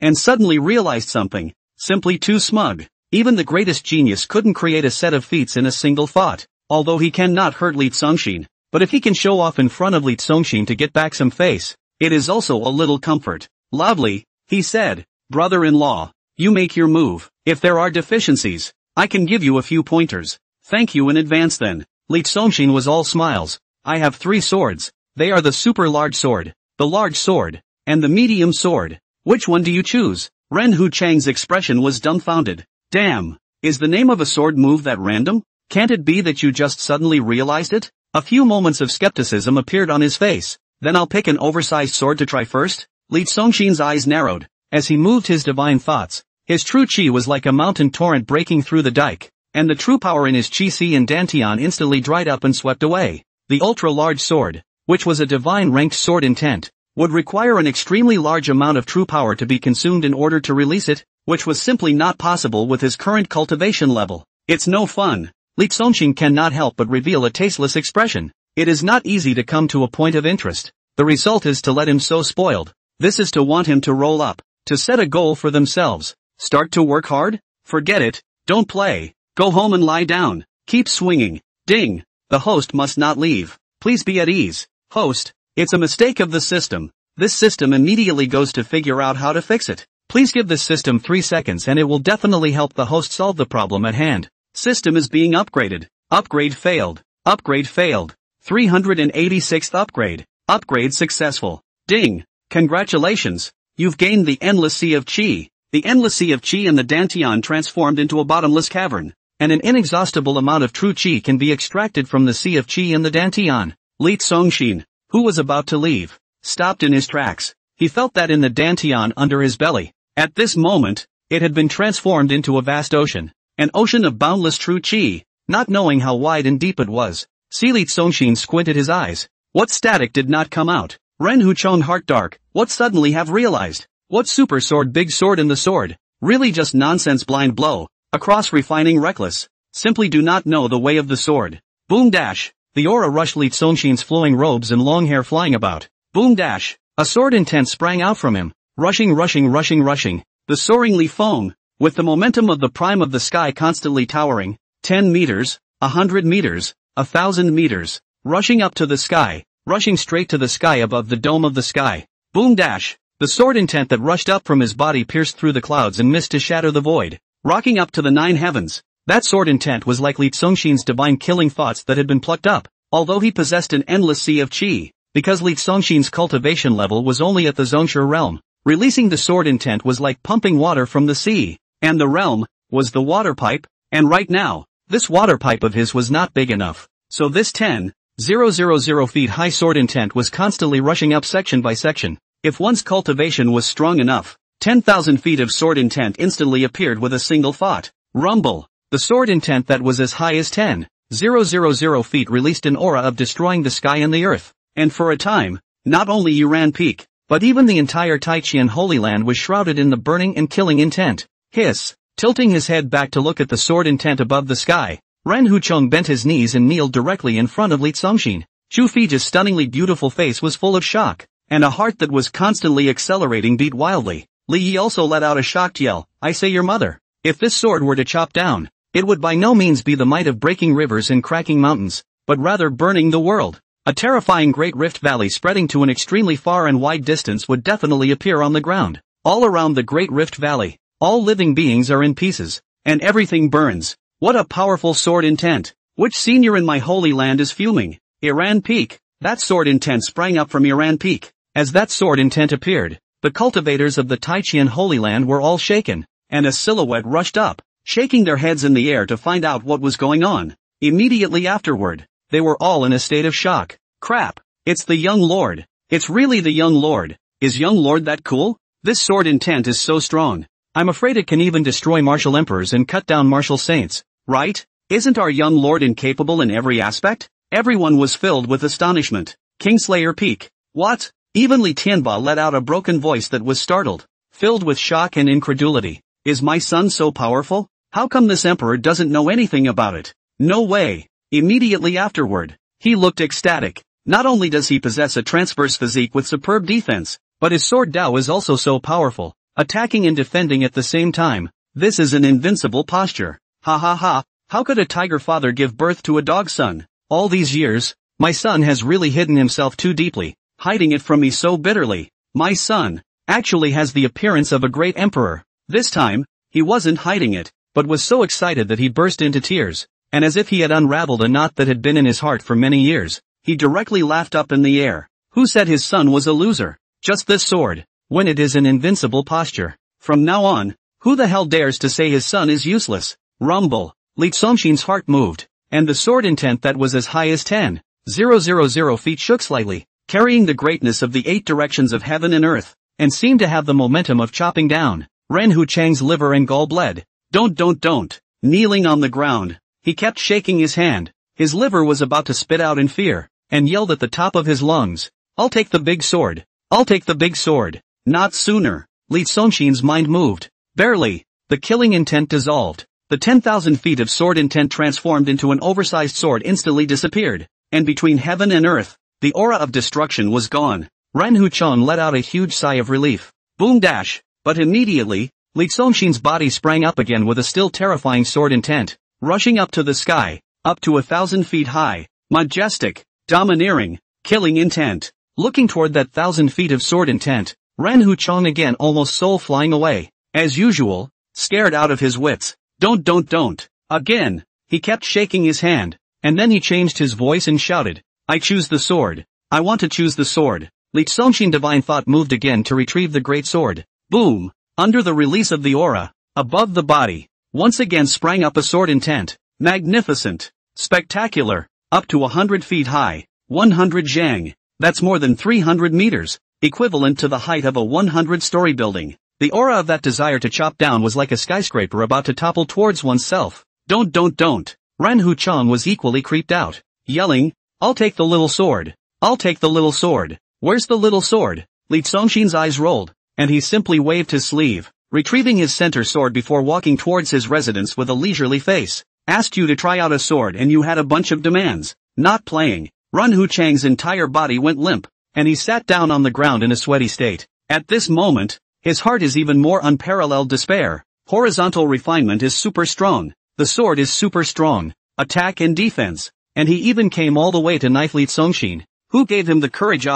[SPEAKER 1] And suddenly realized something. Simply too smug. Even the greatest genius couldn't create a set of feats in a single thought. Although he cannot hurt Li Zongxin, but if he can show off in front of Li Zongxin to get back some face, it is also a little comfort. Loudly, he said, brother-in-law, you make your move. If there are deficiencies, I can give you a few pointers. Thank you in advance then. Li Zongxin was all smiles. I have 3 swords. They are the super large sword, the large sword, and the medium sword. Which one do you choose? Ren Hu Chang's expression was dumbfounded. Damn, is the name of a sword move that random? Can't it be that you just suddenly realized it? A few moments of skepticism appeared on his face. Then I'll pick an oversized sword to try first? Li Zongxin's eyes narrowed, as he moved his divine thoughts. His true chi was like a mountain torrent breaking through the dike, and the true power in his chi-si and dantian instantly dried up and swept away. The ultra-large sword, which was a divine ranked sword intent, would require an extremely large amount of true power to be consumed in order to release it, which was simply not possible with his current cultivation level. It's no fun. Li Zongxin cannot help but reveal a tasteless expression. It is not easy to come to a point of interest. The result is to let him so spoiled. This is to want him to roll up, to set a goal for themselves. Start to work hard? Forget it, don't play. Go home and lie down. Keep swinging. Ding. The host must not leave. Please be at ease. Host, it's a mistake of the system. This system immediately goes to figure out how to fix it. Please give this system 3 seconds and it will definitely help the host solve the problem at hand. System is being upgraded. Upgrade failed. Upgrade failed. 386th upgrade. Upgrade successful. Ding. Congratulations. You've gained the endless sea of chi. The endless sea of chi and the dantian transformed into a bottomless cavern, and an inexhaustible amount of true chi can be extracted from the sea of chi and the dantian. Li Zongxin, who was about to leave, stopped in his tracks. He felt that in the dantian under his belly. At this moment, it had been transformed into a vast ocean. An ocean of boundless true chi, not knowing how wide and deep it was. Li Zongxin squinted his eyes. What static did not come out? Ren Hu Chong heart dark, what suddenly have realized? What super sword big sword in the sword? Really just nonsense blind blow. Across refining reckless. Simply do not know the way of the sword. Boom dash. The aura rushed Li Zongxin's flowing robes and long hair flying about. Boom dash. A sword intent sprang out from him. Rushing. The soaringly foam, with the momentum of the prime of the sky constantly towering. 10 meters, 100 meters, 1,000 meters. Rushing up to the sky. Rushing straight to the sky above the dome of the sky. Boom dash. The sword intent that rushed up from his body pierced through the clouds and missed to shatter the void, rocking up to the 9 heavens. That sword intent was like Li Zongxin's divine killing thoughts that had been plucked up, although he possessed an endless sea of chi, because Li Zongxin's cultivation level was only at the Zhongshu realm. Releasing the sword intent was like pumping water from the sea, and the realm was the water pipe, and right now, this water pipe of his was not big enough, so this 10,000 feet high sword intent was constantly rushing up section by section. If one's cultivation was strong enough, 10,000 feet of sword intent instantly appeared with a single thought. Rumble. The sword intent that was as high as 10,000 feet released an aura of destroying the sky and the earth. And for a time, not only Yuran Peak, but even the entire Taichian Holy Land was shrouded in the burning and killing intent. Hiss. Tilting his head back to look at the sword intent above the sky, Ren Hucheng bent his knees and kneeled directly in front of Li Zongxin. Chu Fei's stunningly beautiful face was full of shock, and a heart that was constantly accelerating beat wildly. Li Yi also let out a shocked yell, I say your mother. If this sword were to chop down, it would by no means be the might of breaking rivers and cracking mountains, but rather burning the world. A terrifying great rift valley spreading to an extremely far and wide distance would definitely appear on the ground. All around the great rift valley, all living beings are in pieces, and everything burns. What a powerful sword intent. Which senior in my holy land is fuming? Iran Peak. That sword intent sprang up from Iran Peak. As that sword intent appeared, the cultivators of the Taichian Holy Land were all shaken, and a silhouette rushed up, shaking their heads in the air to find out what was going on. Immediately afterward, they were all in a state of shock. Crap! It's the young lord. It's really the young lord. Is young lord that cool? This sword intent is so strong. I'm afraid it can even destroy martial emperors and cut down martial saints, right? Isn't our young lord incapable in every aspect? Everyone was filled with astonishment. Kingslayer peak. What? Even Li Tianba let out a broken voice that was startled, filled with shock and incredulity. Is my son so powerful? How come this emperor doesn't know anything about it? No way. Immediately afterward, he looked ecstatic. Not only does he possess a transverse physique with superb defense, but his sword Dao is also so powerful, attacking and defending at the same time. This is an invincible posture. Ha ha ha, how could a tiger father give birth to a dog son? All these years, my son has really hidden himself too deeply, hiding it from me so bitterly. My son actually has the appearance of a great emperor. This time, he wasn't hiding it, but was so excited that he burst into tears, and as if he had unraveled a knot that had been in his heart for many years, he directly laughed up in the air. Who said his son was a loser? Just this sword, when it is an invincible posture. From now on, who the hell dares to say his son is useless? Rumble. Li Zongxin's heart moved, and the sword intent that was as high as 10,000 feet shook slightly, carrying the greatness of the 8 directions of heaven and earth, and seemed to have the momentum of chopping down Ren Hu Chang's liver and gall bled. Don't. Kneeling on the ground, he kept shaking his hand. His liver was about to spit out in fear, and yelled at the top of his lungs, I'll take the big sword. I'll take the big sword. Not sooner. Li Zongxin's mind moved. Barely. The killing intent dissolved. The 10,000 feet of sword intent transformed into an oversized sword instantly disappeared, and between heaven and earth, the aura of destruction was gone. Ren Hu Chang let out a huge sigh of relief. Boom dash. But immediately, Li Zongxin's body sprang up again with a still terrifying sword intent, rushing up to the sky, up to 1,000 feet high, majestic, domineering, killing intent. Looking toward that 1,000 feet of sword intent, Ren Hu Chang again almost soul flying away, as usual, scared out of his wits. Don't. Again, he kept shaking his hand, and then he changed his voice and shouted, I choose the sword. I want to choose the sword. Li Zongxin divine thought moved again to retrieve the great sword. Boom! Under the release of the aura, above the body, once again sprang up a sword intent. Magnificent. Spectacular. Up to 100 feet high. 100 zhang. That's more than 300 meters, equivalent to the height of a 100-story building. The aura of that desire to chop down was like a skyscraper about to topple towards oneself. Don't. Ren Hu Chang was equally creeped out, yelling, I'll take the little sword. I'll take the little sword. Where's the little sword? Li Zongxin's eyes rolled, and he simply waved his sleeve, retrieving his center sword before walking towards his residence with a leisurely face. Asked you to try out a sword and you had a bunch of demands. Not playing. Ren Hu Chang's entire body went limp, and he sat down on the ground in a sweaty state. At this moment, his heart is even more unparalleled despair. Horizontal refinement is super strong. The sword is super strong. Attack and defense. And he even came all the way to knife Li Zongxin. Who gave him the courage?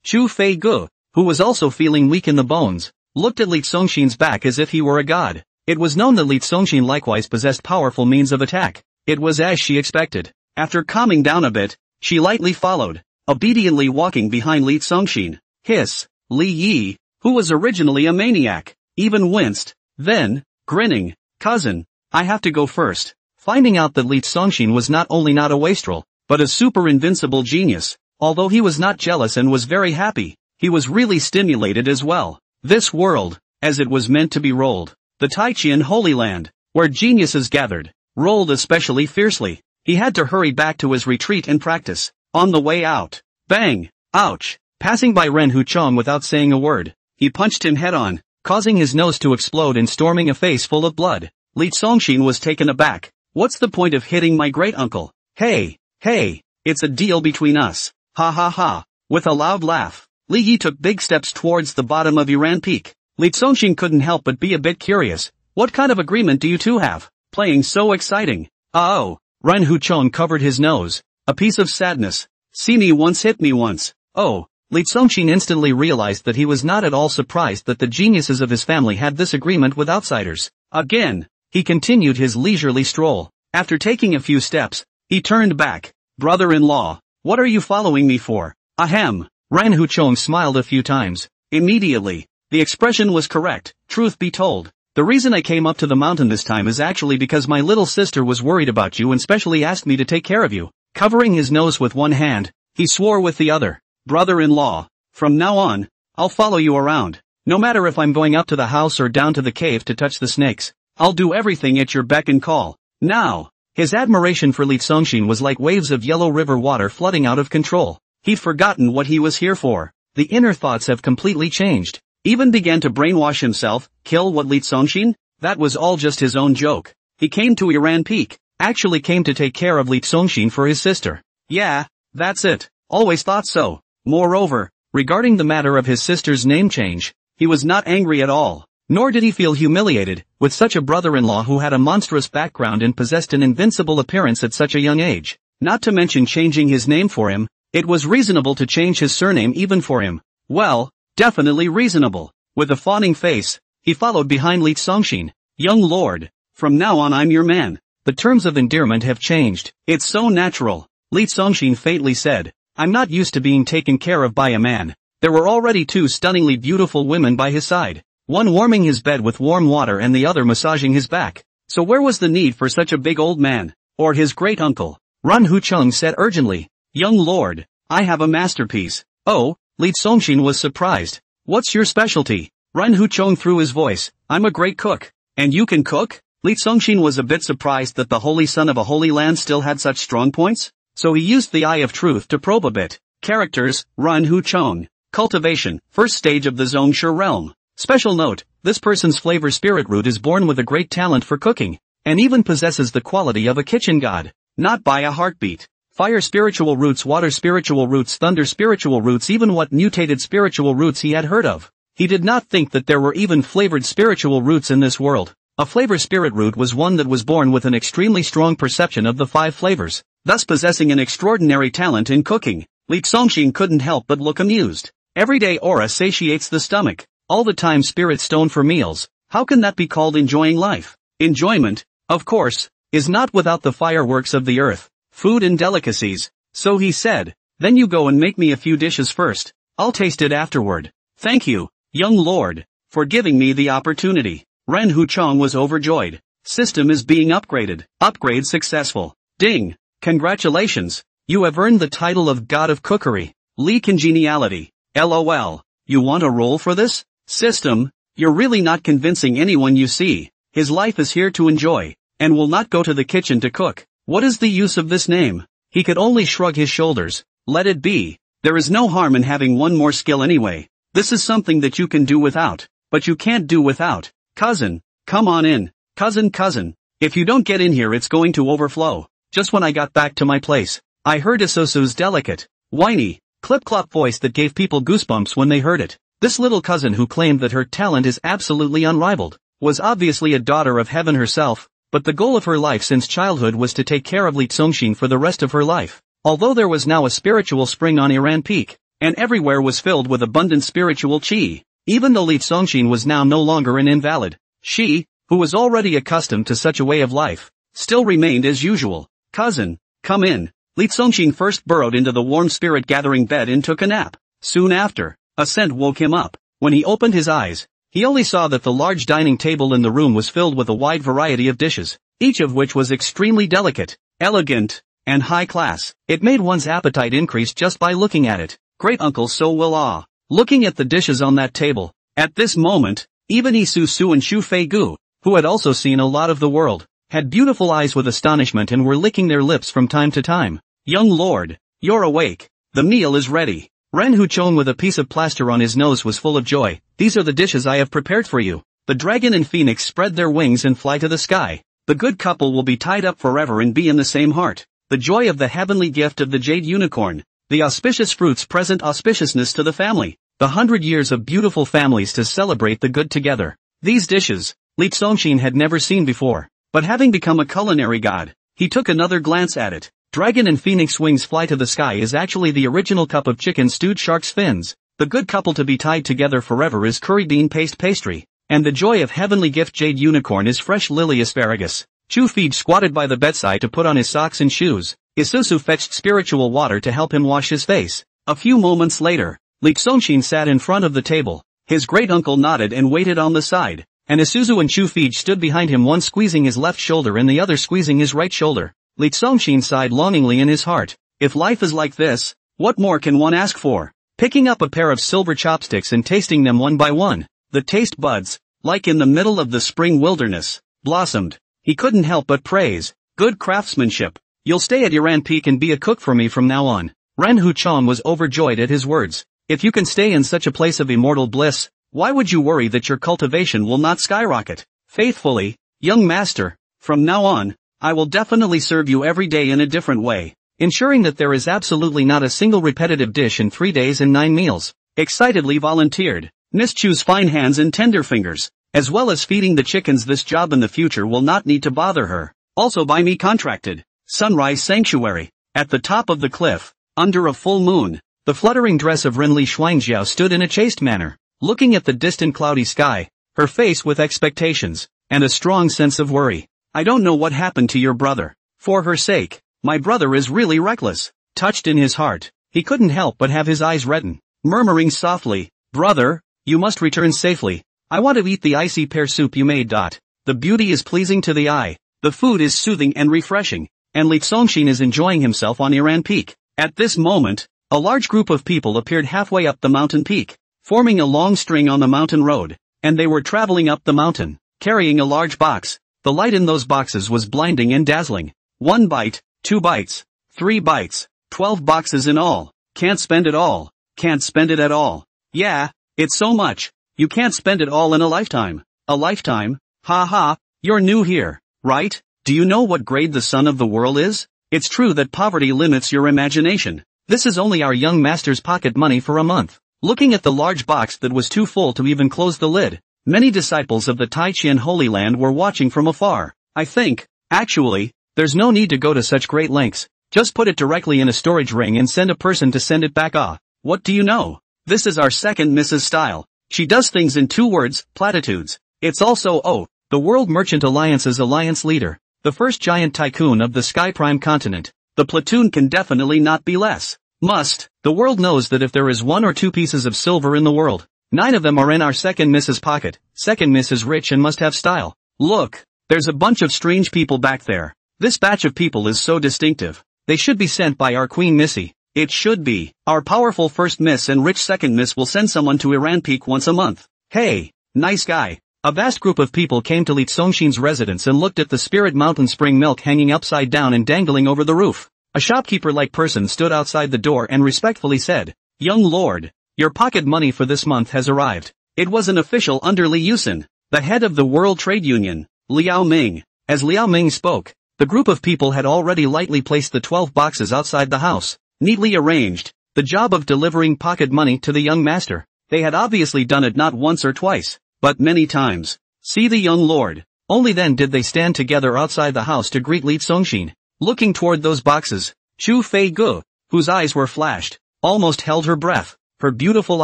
[SPEAKER 1] Chu Fei Gu, who was also feeling weak in the bones, looked at Li Zongxin's back as if he were a god. It was known that Li Zongxin likewise possessed powerful means of attack. It was as she expected. After calming down a bit, she lightly followed, obediently walking behind Li Zongxin. Hiss. Li Yi, who was originally a maniac, even winced. Then, grinning, cousin, I have to go first. Finding out that Li Zongxin was not only not a wastrel, but a super invincible genius, although he was not jealous and was very happy, he was really stimulated as well. This world, as it was meant to be rolled, the Taichian Holy Land, where geniuses gathered, rolled especially fiercely. He had to hurry back to his retreat and practice. On the way out, bang! Ouch! Passing by Ren Hu Chang without saying a word, he punched him head-on, causing his nose to explode and storming a face full of blood. Li Zongxin was taken aback. What's the point of hitting my great-uncle? Hey, it's a deal between us. Ha ha ha. With a loud laugh, Li Yi took big steps towards the bottom of Yuran Peak. Li Zongxin couldn't help but be a bit curious. What kind of agreement do you two have? Playing so exciting. Oh. Ren Hu Chang covered his nose. A piece of sadness. See me once, hit me once. Oh. Li Zongxin instantly realized that he was not at all surprised that the geniuses of his family had this agreement with outsiders. Again, he continued his leisurely stroll. After taking a few steps, he turned back. Brother-in-law, what are you following me for? Ahem. Ran Huchong smiled a few times. Immediately, the expression was correct. Truth be told, the reason I came up to the mountain this time is actually because my little sister was worried about you and specially asked me to take care of you. Covering his nose with one hand, he swore with the other. Brother-in-law, from now on, I'll follow you around. No matter if I'm going up to the house or down to the cave to touch the snakes, I'll do everything at your beck and call. Now, his admiration for Li Songshin was like waves of yellow river water flooding out of control. He'd forgotten what he was here for. The inner thoughts have completely changed. Even began to brainwash himself. Kill what, Li Songshin? That was all just his own joke. He came to Iran Peak, actually came to take care of Li Songshin for his sister. Yeah, that's it. Always thought so. Moreover, regarding the matter of his sister's name change, he was not angry at all. Nor did he feel humiliated, with such a brother-in-law who had a monstrous background and possessed an invincible appearance at such a young age. Not to mention changing his name for him, it was reasonable to change his surname even for him. Well, definitely reasonable. With a fawning face, he followed behind Li Songshin. Young lord, from now on I'm your man. The terms of endearment have changed. It's so natural. Li Songshin faintly said. I'm not used to being taken care of by a man. There were already two stunningly beautiful women by his side. One warming his bed with warm water and the other massaging his back. So where was the need for such a big old man? Or his great uncle? Ran Hucheng said urgently. Young lord, I have a masterpiece. Oh, Li Songshin was surprised. What's your specialty? Ran Hucheng threw his voice. I'm a great cook. And you can cook? Li Songshin was a bit surprised that the holy son of a holy land still had such strong points. So he used the eye of truth to probe a bit. Characters, Ran Hucheng. Cultivation, first stage of the Zhongshe realm. Special note, this person's flavor spirit root is born with a great talent for cooking, and even possesses the quality of a kitchen god. Not by a heartbeat. Fire spiritual roots, water spiritual roots, thunder spiritual roots, even what mutated spiritual roots he had heard of. He did not think that there were even flavored spiritual roots in this world. A flavor spirit root was one that was born with an extremely strong perception of the 5 flavors, thus possessing an extraordinary talent in cooking. Li Songshin couldn't help but look amused. Everyday aura satiates the stomach. All the time spirit stone for meals. How can that be called enjoying life? Enjoyment, of course, is not without the fireworks of the earth, food and delicacies. So he said, then you go and make me a few dishes first. I'll taste it afterward. Thank you, young lord, for giving me the opportunity. Ran Hucheng was overjoyed. System is being upgraded. Upgrade successful. Ding. Congratulations. You have earned the title of God of Cookery. Li Congeniality. LOL. You want a role for this? System, you're really not convincing anyone you see. His life is here to enjoy, and will not go to the kitchen to cook. What is the use of this name? He could only shrug his shoulders. Let it be. There is no harm in having one more skill anyway. This is something that you can do without. But you can't do without. Cousin, come on in. Cousin. If you don't get in here it's going to overflow. Just when I got back to my place, I heard Isusu's delicate, whiny, clip-clop voice that gave people goosebumps when they heard it. This little cousin who claimed that her talent is absolutely unrivaled, was obviously a daughter of heaven herself, but the goal of her life since childhood was to take care of Li Songshin for the rest of her life. Although there was now a spiritual spring on Iran Peak, and everywhere was filled with abundant spiritual chi, even though Li Songshin was now no longer an invalid, she, who was already accustomed to such a way of life, still remained as usual. Cousin, come in. Li Songshin first burrowed into the warm spirit-gathering bed and took a nap. Soon after, a scent woke him up. When he opened his eyes, he only saw that the large dining table in the room was filled with a wide variety of dishes, each of which was extremely delicate, elegant, and high class. It made one's appetite increase just by looking at it. Great uncle So will awe. Looking at the dishes on that table, at this moment, even Isusu and Shu Fei Gu, who had also seen a lot of the world, had beautiful eyes with astonishment and were licking their lips from time to time. Young lord, you're awake. The meal is ready. Ran Hucheng with a piece of plaster on his nose was full of joy. These are the dishes I have prepared for you. The dragon and phoenix spread their wings and fly to the sky. The good couple will be tied up forever and be in the same heart. The joy of the heavenly gift of the jade unicorn. The auspicious fruits present auspiciousness to the family. The 100 years of beautiful families to celebrate the good together. These dishes, Li Songshin had never seen before. But having become a culinary god, he took another glance at it. Dragon and phoenix wings fly to the sky is actually the original cup of chicken stewed shark's fins. The good couple to be tied together forever is curry bean paste pastry. And the joy of heavenly gift jade unicorn is fresh lily asparagus. Chu Feed squatted by the bedside to put on his socks and shoes. Isusu fetched spiritual water to help him wash his face. A few moments later, Li Songshin sat in front of the table. His great-uncle nodded and waited on the side, and Isuzu and Chu Fij stood behind him, one squeezing his left shoulder and the other squeezing his right shoulder. Li Songshin sighed longingly in his heart. If life is like this, what more can one ask for? Picking up a pair of silver chopsticks and tasting them one by one, the taste buds, like in the middle of the spring wilderness, blossomed. He couldn't help but praise. Good craftsmanship. You'll stay at Iran Peak and be a cook for me from now on. Ren Huchong was overjoyed at his words. If you can stay in such a place of immortal bliss, why would you worry that your cultivation will not skyrocket? Faithfully, young master, from now on, I will definitely serve you every day in a different way, ensuring that there is absolutely not a single repetitive dish in 3 days and 9 meals. Excitedly volunteered Miss Chu's fine hands and tender fingers, as well as feeding the chickens. This job in the future will not need to bother her. Also by me contracted. Sunrise Sanctuary. At the top of the cliff, under a full moon, the fluttering dress of Renli Shuangjiao stood in a chaste manner, looking at the distant cloudy sky, her face with expectations, and a strong sense of worry. I don't know what happened to your brother. For her sake, my brother is really reckless. Touched in his heart, he couldn't help but have his eyes redden, murmuring softly, brother, you must return safely. I want to eat the icy pear soup you made. The beauty is pleasing to the eye, the food is soothing and refreshing, and Li Songshin is enjoying himself on Iran Peak. At this moment, a large group of people appeared halfway up the mountain peak, forming a long string on the mountain road, and they were traveling up the mountain, carrying a large box. The light in those boxes was blinding and dazzling. 1 bite, 2 bites, 3 bites, 12 boxes in all. Can't spend it all. Can't spend it at all. Yeah, it's so much. You can't spend it all in a lifetime. A lifetime? Ha ha, you're new here, right? Do you know what grade the sun of the world is? It's true that poverty limits your imagination. This is only our young master's pocket money for a month. Looking at the large box that was too full to even close the lid, many disciples of the Taijian Holy Land were watching from afar. I think, actually, there's no need to go to such great lengths. Just put it directly in a storage ring and send a person to send it back. What do you know? This is our second Mrs. Style. She does things in 2 words, platitudes. It's also the World Merchant Alliance's alliance leader, the first giant tycoon of the Sky Prime continent. The platoon can definitely not be less. The world knows that if there is 1 or 2 pieces of silver in the world, 9 of them are in our second Mrs. pocket. Second Miss is rich and must have style. Look, there's a bunch of strange people back there. This batch of people is so distinctive. They should be sent by our Queen Missy. It should be. Our powerful first miss and rich second miss will send someone to Iran Peak once a month. Hey, nice guy. A vast group of people came to Li Songshin's residence and looked at the Spirit Mountain spring milk hanging upside down and dangling over the roof. A shopkeeper-like person stood outside the door and respectfully said, Young lord, your pocket money for this month has arrived. It was an official under Li Yusin, the head of the World Trade Union, Liao Ming. As Liao Ming spoke, the group of people had already lightly placed the 12 boxes outside the house, neatly arranged, the job of delivering pocket money to the young master. They had obviously done it not once or twice, but many times. See the young lord. Only then did they stand together outside the house to greet Li Songshin. Looking toward those boxes, Chu Fei Gu, whose eyes were flashed, almost held her breath, her beautiful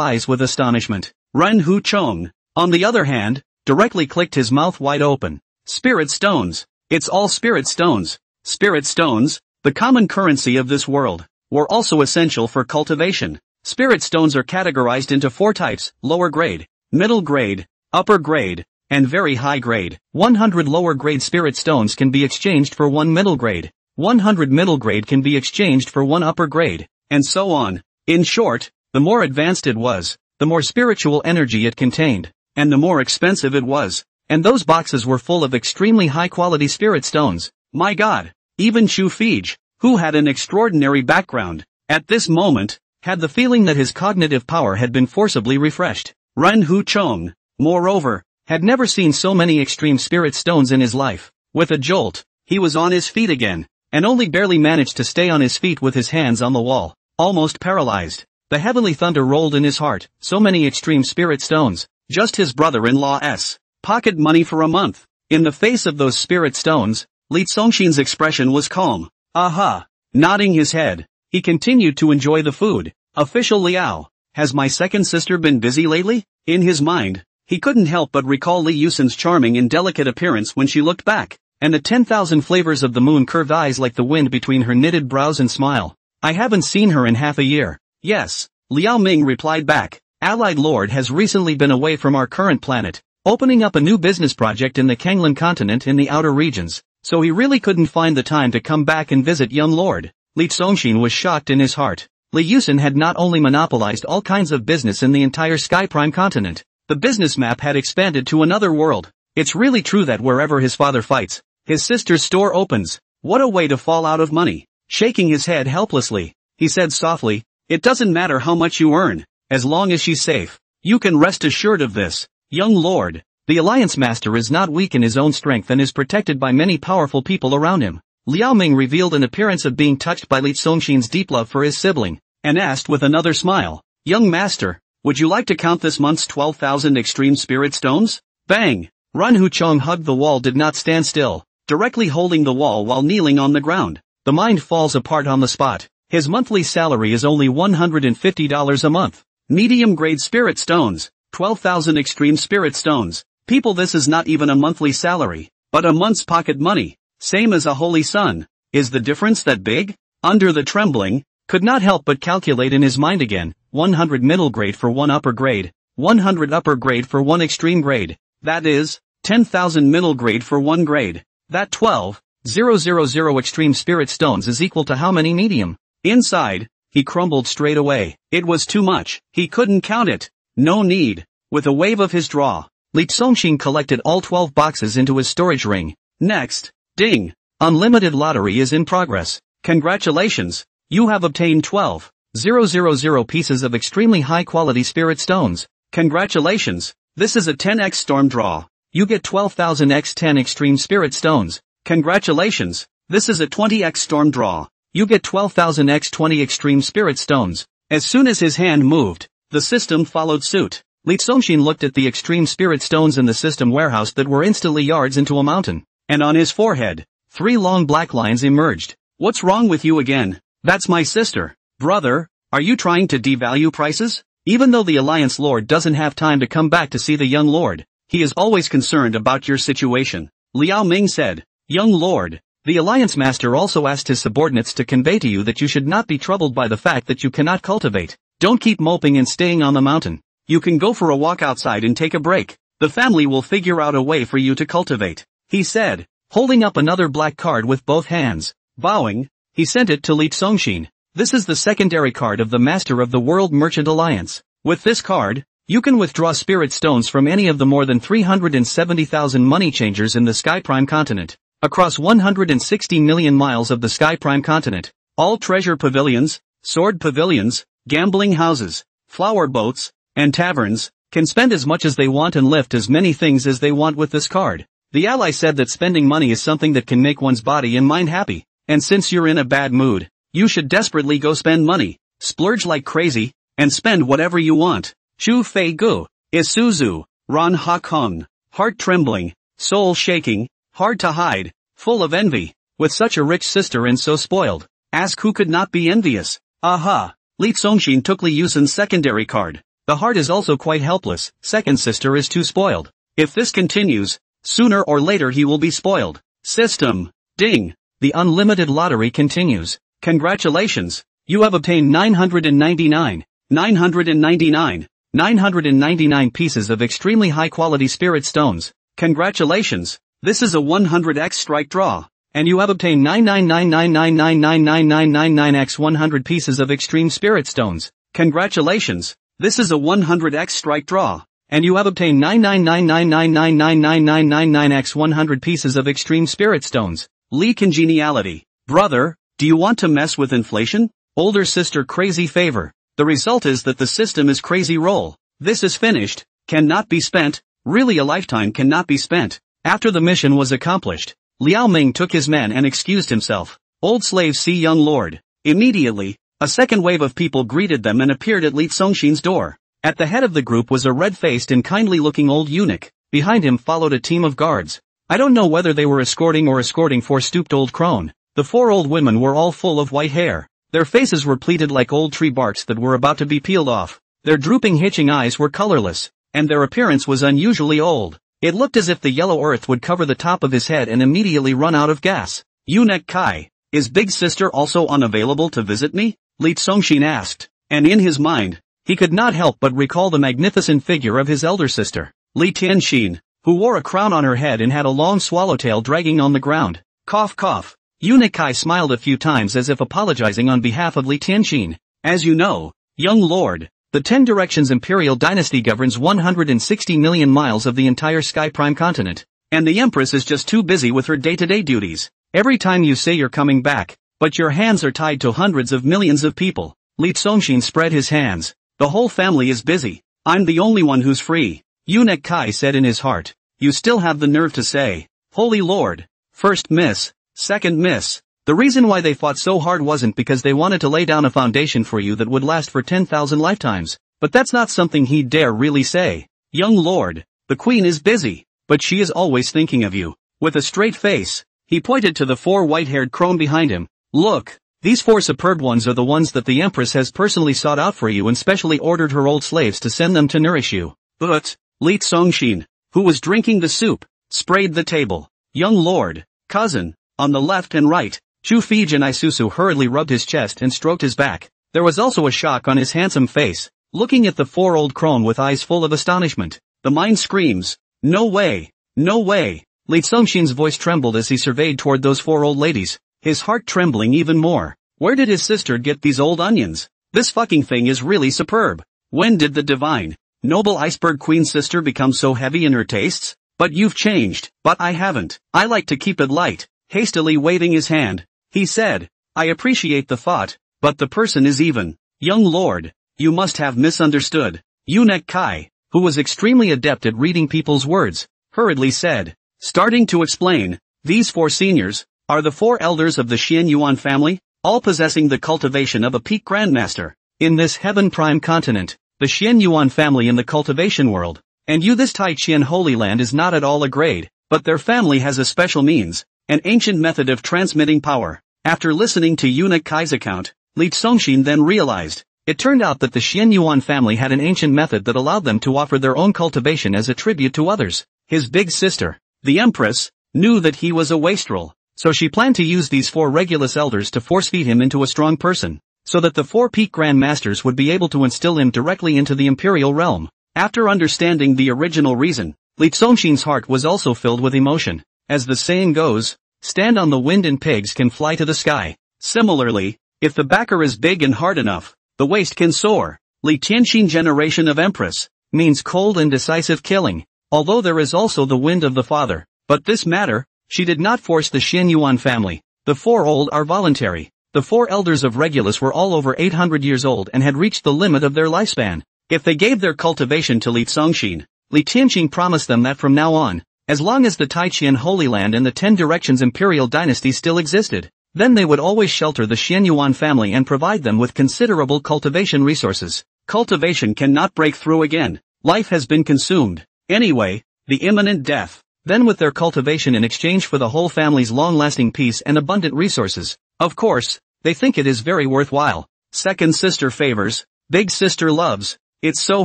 [SPEAKER 1] eyes with astonishment. Ren Huchong, on the other hand, directly clicked his mouth wide open. Spirit stones. It's all spirit stones. Spirit stones, the common currency of this world, were also essential for cultivation. Spirit stones are categorized into 4 types: lower grade, middle grade, upper grade, and very high grade. 100 lower grade spirit stones can be exchanged for 1 middle grade. 100 middle grade can be exchanged for 1 upper grade, and so on. In short, the more advanced it was, the more spiritual energy it contained, and the more expensive it was. And those boxes were full of extremely high-quality spirit stones. My God, even Chu Fij, who had an extraordinary background, at this moment, had the feeling that his cognitive power had been forcibly refreshed. Ren Huchong, moreover, had never seen so many extreme spirit stones in his life. With a jolt, he was on his feet again, and only barely managed to stay on his feet with his hands on the wall, almost paralyzed. The heavenly thunder rolled in his heart. So many extreme spirit stones, just his brother-in-law's pocket money for a month. In the face of those spirit stones, Li Songshin's expression was calm. Aha! Nodding his head, he continued to enjoy the food. Official Liao, has my second sister been busy lately? In his mind, he couldn't help but recall Li Yusin's charming and delicate appearance when she looked back, and the 10,000 flavors of the moon curved eyes like the wind between her knitted brows and smile. I haven't seen her in half a year. Yes, Liao Ming replied back. Allied Lord has recently been away from our current planet, opening up a new business project in the Kanglan continent in the outer regions, so he really couldn't find the time to come back and visit young Lord. Li Tsongxin was shocked in his heart. Li Yusen had not only monopolized all kinds of business in the entire Sky Prime continent, the business map had expanded to another world. It's really true that wherever his father fights, his sister's store opens. What a way to fall out of money. Shaking his head helplessly, he said softly, "It doesn't matter how much you earn, as long as she's safe. You can rest assured of this, young lord. The Alliance Master is not weak in his own strength and is protected by many powerful people around him." Liao Ming revealed an appearance of being touched by Li Tsongxin's deep love for his sibling, and asked with another smile, "Young master, would you like to count this month's 12,000 extreme spirit stones?" Bang! Run Huchong hugged the wall, did not stand still, directly holding the wall while kneeling on the ground. The mind falls apart on the spot. His monthly salary is only $150 a month. Medium grade spirit stones, 12,000 extreme spirit stones. People, this is not even a monthly salary, but a month's pocket money. Same as a holy sun. Is the difference that big? Under the trembling, could not help but calculate in his mind again, 100 middle grade for one upper grade, 100 upper grade for one extreme grade. That is, 10,000 middle grade for one grade. That 12,000 extreme spirit stones is equal to how many medium? Inside, he crumbled straight away. It was too much. He couldn't count it. No need. With a wave of his draw, Li Tsongxin collected all 12 boxes into his storage ring. Next, ding! Unlimited lottery is in progress. Congratulations! You have obtained 12,000 pieces of extremely high quality spirit stones. Congratulations! This is a 10x storm draw. You get 12,000 x 10 extreme spirit stones. Congratulations! This is a 20x storm draw. You get 12,000 x 20 extreme spirit stones. As soon as his hand moved, the system followed suit. Li Tsongxin looked at the extreme spirit stones in the system warehouse that were instantly yards into a mountain, and on his forehead, 3 long black lines emerged. What's wrong with you again? That's my sister. Brother, are you trying to devalue prices? Even though the Alliance Lord doesn't have time to come back to see the young lord, he is always concerned about your situation. Liao Ming said, "Young lord, the Alliance Master also asked his subordinates to convey to you that you should not be troubled by the fact that you cannot cultivate. Don't keep moping and staying on the mountain. You can go for a walk outside and take a break. The family will figure out a way for you to cultivate," he said, holding up another black card with both hands. Bowing, he sent it to Li Tsongxin. "This is the secondary card of the Master of the World Merchant Alliance. With this card, you can withdraw spirit stones from any of the more than 370,000 money changers in the Sky Prime continent, across 160 million miles of the Sky Prime continent. All treasure pavilions, sword pavilions, gambling houses, flower boats, and taverns can spend as much as they want and lift as many things as they want with this card." The ally said that spending money is something that can make one's body and mind happy, and since you're in a bad mood, you should desperately go spend money, splurge like crazy, and spend whatever you want. Shu Fei Gu, Isuzu, Ron Ha Kong, heart trembling, soul shaking, hard to hide, full of envy, with such a rich sister and so spoiled. Ask who could not be envious. Aha! Li Tsongxin took Li Yusen's secondary card. The heart is also quite helpless, second sister is too spoiled. If this continues, sooner or later he will be spoiled. System. Ding. The unlimited lottery continues. Congratulations. You have obtained 999 pieces of extremely high quality spirit stones. Congratulations. This is a 100x strike draw. And you have obtained 99999999999x 100 pieces of extreme spirit stones. Congratulations. This is a 100x strike draw. And you have obtained 99999999999x 100 pieces of extreme spirit stones. Li Congeniality. Brother, do you want to mess with inflation? Older sister crazy favor. The result is that the system is crazy roll. This is finished. Cannot be spent. Really a lifetime cannot be spent. After the mission was accomplished, Liao Ming took his men and excused himself. Old slaves see young lord. Immediately, a second wave of people greeted them and appeared at Li Tsongxin's door. At the head of the group was a red-faced and kindly-looking old eunuch. Behind him followed a team of guards. I don't know whether they were escorting 4 stooped old crone. The 4 old women were all full of white hair. Their faces were pleated like old tree barks that were about to be peeled off. Their drooping hitching eyes were colorless, and their appearance was unusually old. It looked as if the yellow earth would cover the top of his head and immediately run out of gas. Eunuch Kai, is Big Sister also unavailable to visit me? Li Tsongxin asked, and in his mind, he could not help but recall the magnificent figure of his elder sister, Li Tianxin, who wore a crown on her head and had a long swallowtail dragging on the ground. Cough cough. Eunuch Kai smiled a few times as if apologizing on behalf of Li Tianxin. As you know, young lord, the 10 Directions Imperial Dynasty governs 160 million miles of the entire Sky Prime continent, and the Empress is just too busy with her day-to-day duties. Every time you say you're coming back, but your hands are tied to hundreds of millions of people. Li Zongxin spread his hands. The whole family is busy. I'm the only one who's free. Eunuch Kai said in his heart. You still have the nerve to say, Holy Lord, first miss, second miss. The reason why they fought so hard wasn't because they wanted to lay down a foundation for you that would last for 10,000 lifetimes, but that's not something he'd dare really say. Young lord, the queen is busy, but she is always thinking of you. With a straight face, he pointed to the 4 white-haired crone behind him. Look, these 4 superb ones are the ones that the Empress has personally sought out for you and specially ordered her old slaves to send them to nourish you. But, Li Zongxin, who was drinking the soup, sprayed the table. Young lord, cousin, on the left and right. Chu Fij and Isusu hurriedly rubbed his chest and stroked his back. There was also a shock on his handsome face, looking at the 4 old crone with eyes full of astonishment. The mind screams, no way, no way. Li Zongxin's voice trembled as he surveyed toward those 4 old ladies, his heart trembling even more. Where did his sister get these old onions? This fucking thing is really superb. When did the divine, noble iceberg queen sister become so heavy in her tastes? But you've changed. But I haven't. I like to keep it light. Hastily waving his hand, he said, I appreciate the thought, but the person is even. Young lord, you must have misunderstood. Eunuch Kai, who was extremely adept at reading people's words, hurriedly said, starting to explain, these 4 seniors are the 4 elders of the Xian Yuan family, all possessing the cultivation of a peak grandmaster. In this Heaven Prime continent, the Xian Yuan family in the cultivation world, and this Tai Qian Holy Land is not at all a grade, but their family has a special means, an ancient method of transmitting power. After listening to Eunuch Kai's account, Li Zongxin then realized, it turned out that the Xian Yuan family had an ancient method that allowed them to offer their own cultivation as a tribute to others. His big sister, the Empress, knew that he was a wastrel, so she planned to use these 4 Regulus elders to force-feed him into a strong person, so that the 4 peak grandmasters would be able to instill him directly into the imperial realm. After understanding the original reason, Li Zongxin's heart was also filled with emotion. As the saying goes, stand on the wind and pigs can fly to the sky. Similarly, if the backer is big and hard enough, the waist can soar. Li Tianxin generation of Empress means cold and decisive killing, although there is also the wind of the father. But this matter, she did not force the Xian Yuan family. The 4 old are voluntary. The 4 elders of Regulus were all over 800 years old and had reached the limit of their lifespan. If they gave their cultivation to Li Zongxin, Li Tianxin promised them that from now on, as long as the Tai Qian Holy Land and the 10 Directions Imperial Dynasty still existed, then they would always shelter the Xian Yuan family and provide them with considerable cultivation resources. Cultivation cannot break through again. Life has been consumed. Anyway, the imminent death. Then with their cultivation in exchange for the whole family's long-lasting peace and abundant resources. Of course, they think it is very worthwhile. Second sister favors, big sister loves. It's so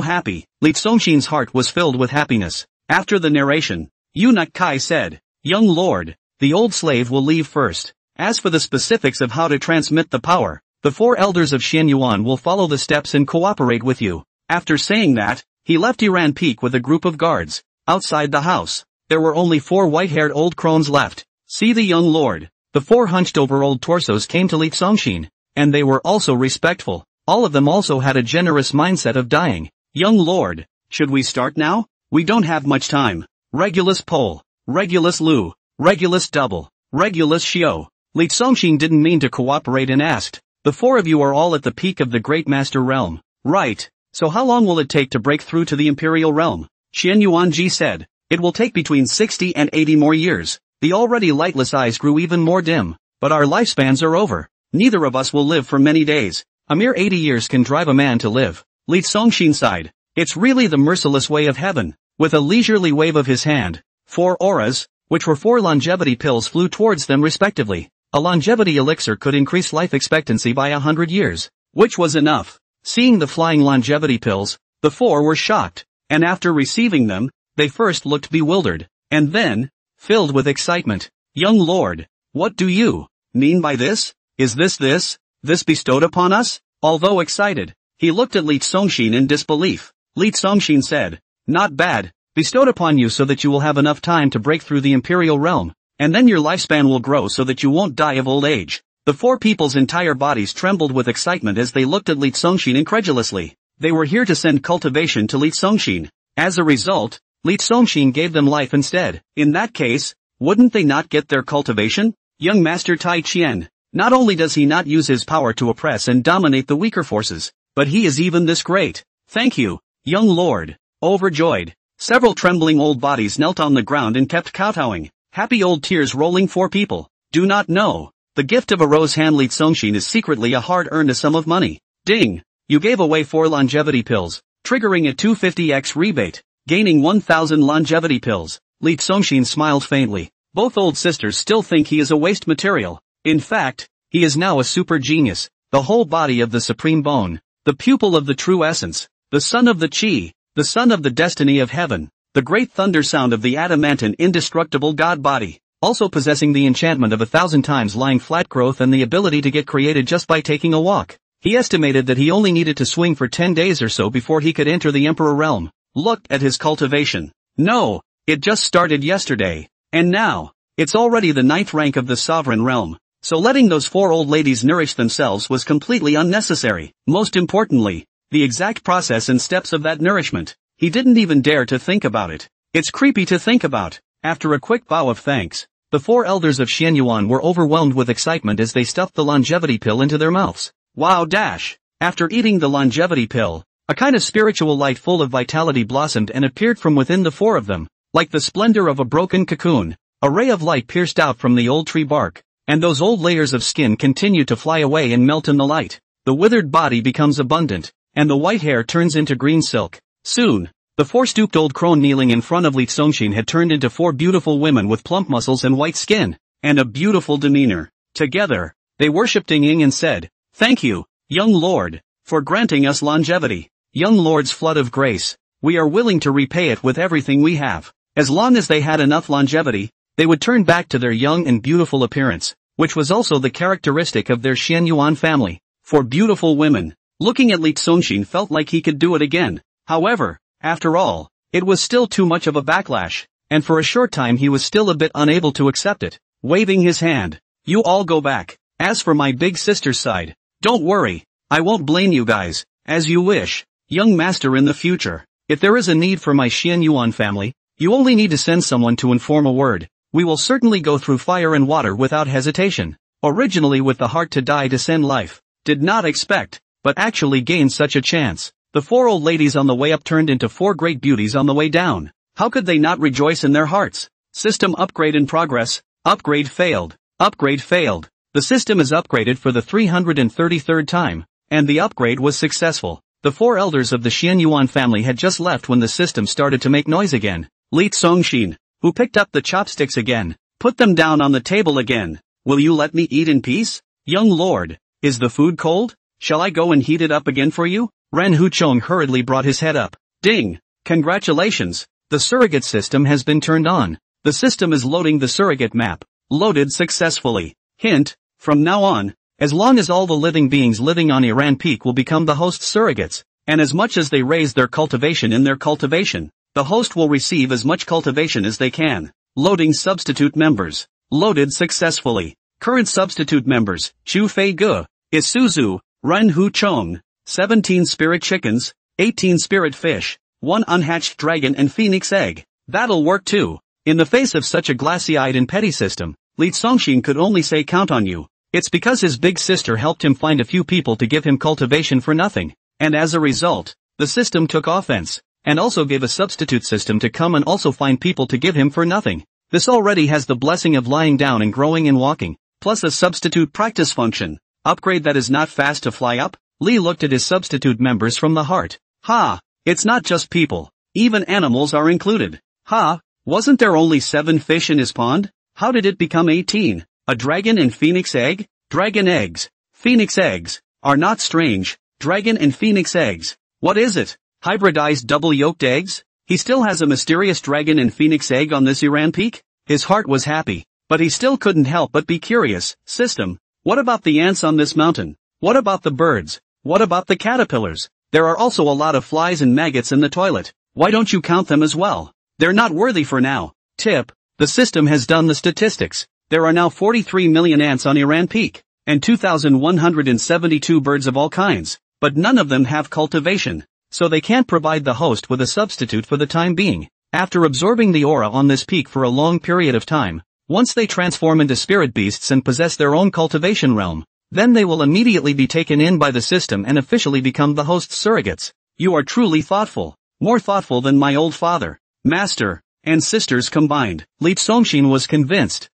[SPEAKER 1] happy. Li Zongxin's heart was filled with happiness. After the narration, Eunuch Kai said, young lord, the old slave will leave first. As for the specifics of how to transmit the power, the 4 elders of Xian Yuan will follow the steps and cooperate with you. After saying that, he left Iran Peak with a group of guards. Outside the house, there were only 4 white-haired old crones left. See the young lord. The 4 hunched-over old torsos came to Li Zongxin, and they were also respectful. All of them also had a generous mindset of dying. Young lord, should we start now? We don't have much time. Regulus Pole, Regulus Lu, Regulus Double, Regulus Xiao. Li Zongxin didn't mean to cooperate and asked, the 4 of you are all at the peak of the Great Master Realm. Right. So how long will it take to break through to the Imperial Realm? Xian Yuanji said, it will take between 60 and 80 more years. The already lightless eyes grew even more dim. But our lifespans are over. Neither of us will live for many days. A mere 80 years can drive a man to live. Li Zongxin sighed. It's really the merciless way of heaven. With a leisurely wave of his hand, 4 auras, which were 4 longevity pills, flew towards them respectively. A longevity elixir could increase life expectancy by 100 years, which was enough. Seeing the flying longevity pills, the 4 were shocked, and after receiving them, they first looked bewildered, and then, filled with excitement. Young lord, what do you mean by this? Is this bestowed upon us? Although excited, He looked at Li Songshin in disbelief. Li Songshin said, "Not bad, bestowed upon you so that you will have enough time to break through the imperial realm, and then your lifespan will grow so that you won't die of old age." The four people's entire bodies trembled with excitement as they looked at Li Songshin incredulously. They were here to send cultivation to Li Songshin. As a result, Li Songshin gave them life instead. In that case, wouldn't they not get their cultivation? Young Master Tai Qian, not only does he not use his power to oppress and dominate the weaker forces, but he is even this great. Thank you, young lord. Overjoyed, several trembling old bodies knelt on the ground and kept kowtowing, happy old tears rolling. Four people do not know. The gift of a rose hand Li Songshin is secretly a hard-earned sum of money. Ding! You gave away 4 longevity pills, triggering a 250x rebate, gaining 1,000 longevity pills. Li Songshin smiled faintly. Both old sisters still think he is a waste material. In fact, he is now a super genius, the whole body of the supreme bone, the pupil of the true essence, the son of the Qi, the son of the destiny of heaven, the great thunder sound of the adamantine indestructible god body, also possessing the enchantment of 1,000 times lying flat growth and the ability to get created just by taking a walk. He estimated that he only needed to swing for 10 days or so before he could enter the emperor realm. Look at his cultivation. No, it just started yesterday. And now, it's already the 9th rank of the sovereign realm. So letting those 4 old ladies nourish themselves was completely unnecessary. Most importantly, the exact process and steps of that nourishment. He didn't even dare to think about it. It's creepy to think about. After a quick bow of thanks, the 4 elders of Xianyuan were overwhelmed with excitement as they stuffed the longevity pill into their mouths. Wow dash! After eating the longevity pill, a kind of spiritual light full of vitality blossomed and appeared from within the 4 of them. Like the splendor of a broken cocoon, a ray of light pierced out from the old tree bark, and those old layers of skin continued to fly away and melt in the light. The withered body becomes abundant, and the white hair turns into green silk. Soon, the 4 stooped old crone kneeling in front of Li Songshin had turned into 4 beautiful women with plump muscles and white skin, and a beautiful demeanor. Together, they worshipped Ying Ying and said, "Thank you, young lord, for granting us longevity. Young lord's flood of grace, we are willing to repay it with everything we have." As long as they had enough longevity, they would turn back to their young and beautiful appearance, which was also the characteristic of their Xianyuan family. 4 beautiful women. Looking at Li Songshin felt like he could do it again. However, after all, it was still too much of a backlash, and for a short time he was still a bit unable to accept it. Waving his hand, "You all go back. As for my big sister's side, don't worry, I won't blame you guys, as you wish, young master in the future. If there is a need for my Xianyuan family, you only need to send someone to inform a word. We will certainly go through fire and water without hesitation." Originally with the heart to die to send life, did not expect, but actually gained such a chance. The 4 old ladies on the way up turned into 4 great beauties on the way down. How could they not rejoice in their hearts? System upgrade in progress. Upgrade failed. Upgrade failed. The system is upgraded for the 333rd time, and the upgrade was successful. The 4 elders of the Xianyuan family had just left when the system started to make noise again. Li Songshin, who picked up the chopsticks again, put them down on the table again. "Will you let me eat in peace? Young lord, is the food cold? Shall I go and heat it up again for you?" Ren Huchong hurriedly brought his head up. "Ding! Congratulations! The surrogate system has been turned on. The system is loading the surrogate map. Loaded successfully. Hint, from now on, as long as all the living beings living on Iran Peak will become the host surrogates, and as much as they raise their cultivation in their cultivation, the host will receive as much cultivation as they can. Loading substitute members. Loaded successfully. Current substitute members, Chu Fei Ge, Isuzu, Ren Hu Chong, 17 spirit chickens, 18 spirit fish, 1 unhatched dragon and phoenix egg. That'll work too." In the face of such a glassy-eyed and petty system, Li Songshin could only say count on you. It's because his big sister helped him find a few people to give him cultivation for nothing, and as a result, the system took offense, and also gave a substitute system to come and also find people to give him for nothing. This already has the blessing of lying down and growing and walking, plus a substitute practice function. Upgrade that is not fast to fly up? Li looked at his substitute members from the heart. Ha! It's not just people. Even animals are included. Ha! Wasn't there only 7 fish in his pond? How did it become 18? A dragon and phoenix egg? Dragon eggs. Phoenix eggs. Are not strange. Dragon and phoenix eggs. What is it? Hybridized double-yolked eggs? He still has a mysterious dragon and phoenix egg on this Iran Peak? His heart was happy, but he still couldn't help but be curious. System, what about the ants on this mountain? What about the birds? What about the caterpillars? There are also a lot of flies and maggots in the toilet. Why don't you count them as well? They're not worthy for now. Tip. The system has done the statistics. There are now 43 million ants on Iran Peak, and 2,172 birds of all kinds, but none of them have cultivation, so they can't provide the host with a substitute for the time being. After absorbing the aura on this peak for a long period of time, once they transform into spirit beasts and possess their own cultivation realm, then they will immediately be taken in by the system and officially become the host's surrogates. You are truly thoughtful. More thoughtful than my old father, master, and sisters combined. Li Songshin was convinced.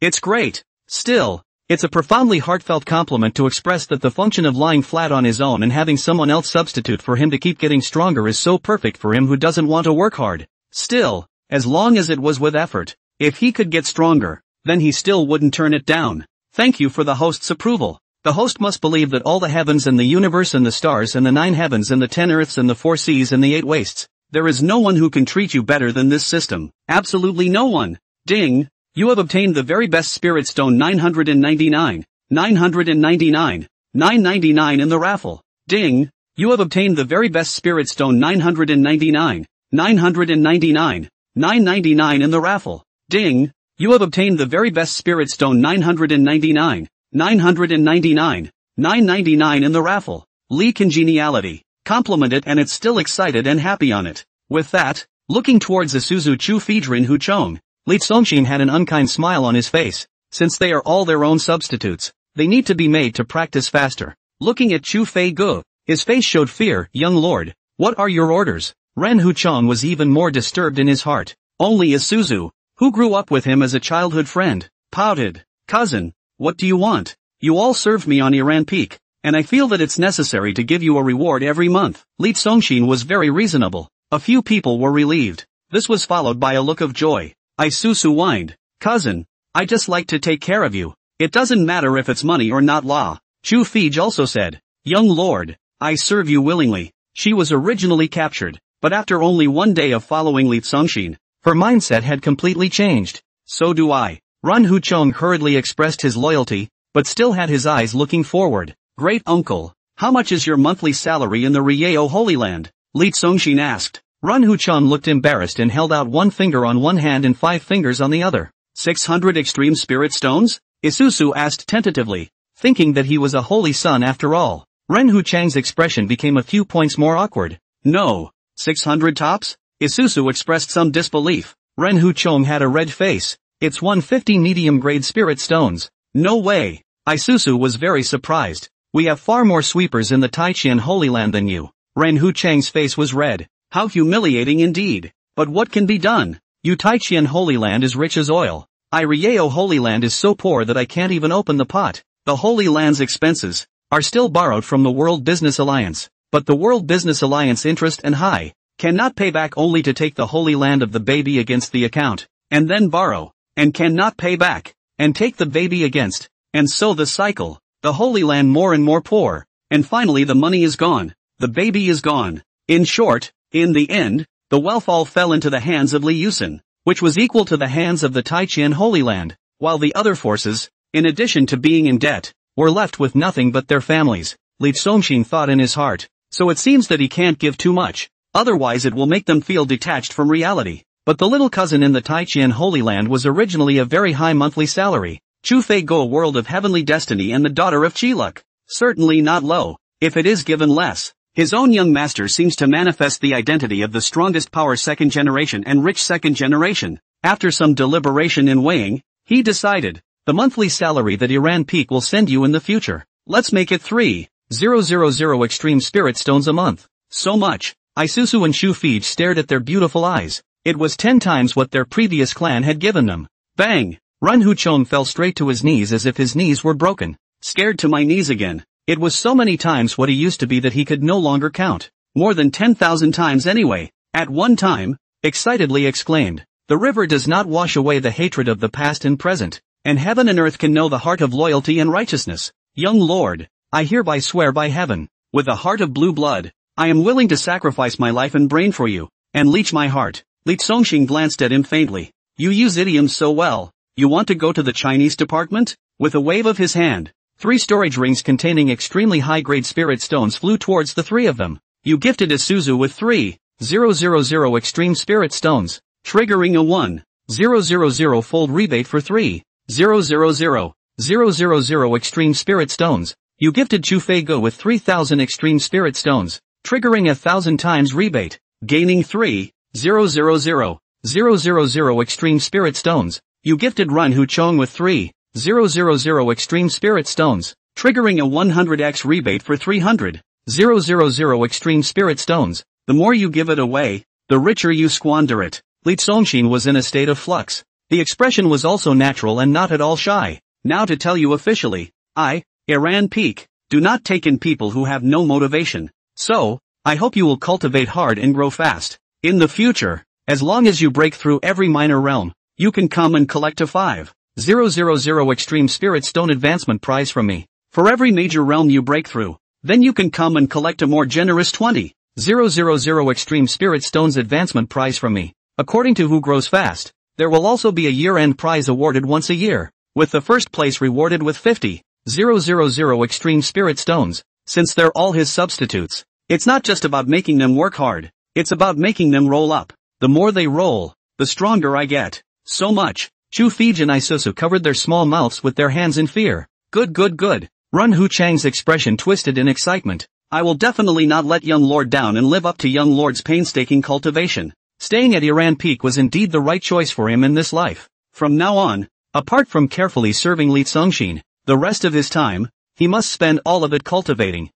[SPEAKER 1] It's great. Still, it's a profoundly heartfelt compliment to express that the function of lying flat on his own and having someone else substitute for him to keep getting stronger is so perfect for him who doesn't want to work hard. Still, as long as it was with effort, if he could get stronger, then he still wouldn't turn it down. Thank you for the host's approval. The host must believe that all the heavens and the universe and the stars and the 9 heavens and the 10 earths and the 4 seas and the 8 wastes, there is no one who can treat you better than this system. Absolutely no one. Ding! You have obtained the very best spirit stone 999 in the raffle. Ding! You have obtained the very best spirit stone 999 in the raffle. Ding! You have obtained the very best spirit stone 999 in the raffle. Lee congeniality. Compliment it and it's still excited and happy on it. With that, looking towards Isuzu Chu Feedrin Hu Chong, Li Songshin had an unkind smile on his face. Since they are all their own substitutes, they need to be made to practice faster. Looking at Chu Fei Gu, his face showed fear. Young lord, what are your orders? Ren Hu Chong was even more disturbed in his heart. Only Isuzu, who grew up with him as a childhood friend, pouted. Cousin, what do you want? You all served me on Iran Peak, and I feel that it's necessary to give you a reward every month. Li Songshin was very reasonable. A few people were relieved. This was followed by a look of joy. Isuzu whined. Cousin, I just like to take care of you. It doesn't matter if it's money or not law. Chu Fij also said. Young lord, I serve you willingly. She was originally captured, but after only one day of following Li Songshin, her mindset had completely changed. So do I. Ren Hu Chong hurriedly expressed his loyalty, but still had his eyes looking forward. Great uncle, how much is your monthly salary in the Rieo Holy Land? Li Songshin asked. Ren Hu Chong looked embarrassed and held out one finger on one hand and 5 fingers on the other. 600 extreme spirit stones? Isuzu asked tentatively, thinking that he was a holy son after all. Ren Hu Chang's expression became a few points more awkward. No. 600 tops? Isuzu expressed some disbelief. Ren Hu Chong had a red face. It's 150 medium-grade spirit stones. No way. Isuzu was very surprised. We have far more sweepers in the Taiqian Holy Land than you. Ren Hu Chang's face was red. How humiliating indeed. But what can be done? You Taiqian Holy Land is rich as oil. Rieo Holy Land is so poor that I can't even open the pot. The Holy Land's expenses are still borrowed from the World Business Alliance. But the World Business Alliance interest and high cannot pay back, only to take the Holy Land of the baby against the account, and then borrow, and cannot pay back, and take the baby against, and so the cycle, the Holy Land more and more poor, and finally the money is gone, the baby is gone. In short, in the end, the wealth all fell into the hands of Li Yusen, which was equal to the hands of the Taiqian Holy Land, while the other forces, in addition to being in debt, were left with nothing but their families. Li Songshin thought in his heart, so it seems that he can't give too much. Otherwise it will make them feel detached from reality. But the little cousin in the Taiqian Holy Land was originally a very high monthly salary. Chu Fei Go, a world of heavenly destiny and the daughter of Chiluk. Certainly not low, if it is given less. His own young master seems to manifest the identity of the strongest power second generation and rich second generation. After some deliberation and weighing, he decided, the monthly salary that Iran Peak will send you in the future. Let's make it 3,000 extreme spirit stones a month. So much. Isuzu and Chu Fij stared at their beautiful eyes. It was 10 times what their previous clan had given them. Bang! Ren Hu Chong fell straight to his knees as if his knees were broken. Scared to my knees again. It was so many times what he used to be that he could no longer count. More than 10,000 times anyway. At one time, excitedly exclaimed, the river does not wash away the hatred of the past and present, and heaven and earth can know the heart of loyalty and righteousness. Young lord, I hereby swear by heaven, with a heart of blue blood, I am willing to sacrifice my life and brain for you, and leech my heart. Li Songshin glanced at him faintly. You use idioms so well. You want to go to the Chinese department? With a wave of his hand, 3 storage rings containing extremely high-grade spirit stones flew towards the 3 of them. You gifted Isuzu with 3,000 extreme spirit stones, triggering a 1,000 fold rebate for 3,000 extreme spirit stones. You gifted Chufei-go with 3,000 extreme spirit stones, triggering 1,000 times rebate, gaining 3,000 extreme spirit stones. You gifted Run Hu Chong with 3,000 extreme spirit stones, triggering a 100x rebate for 300,000 extreme spirit stones. The more you give it away, the richer you squander it. Li Tsongxin was in a state of flux. The expression was also natural and not at all shy. Now to tell you officially, Iran Peak, do not take in people who have no motivation. So, I hope you will cultivate hard and grow fast. In the future, as long as you break through every minor realm, you can come and collect a 5,000 extreme spirit stone advancement prize from me. For every major realm you break through, then you can come and collect a more generous 20,000 extreme spirit stones advancement prize from me. According to who grows fast, there will also be a year-end prize awarded once a year, with the first place rewarded with 50,000 extreme spirit stones. Since they're all his substitutes, it's not just about making them work hard, it's about making them roll up. The more they roll, the stronger I get. So much. Chu Fij and Isuzu covered their small mouths with their hands in fear. Good. Run Hu Chang's expression twisted in excitement. I will definitely not let young Lord down and live up to young Lord's painstaking cultivation. Staying at Iran Peak was indeed the right choice for him in this life. From now on, apart from carefully serving Li Tsongxin, the rest of his time, he must spend all of it cultivating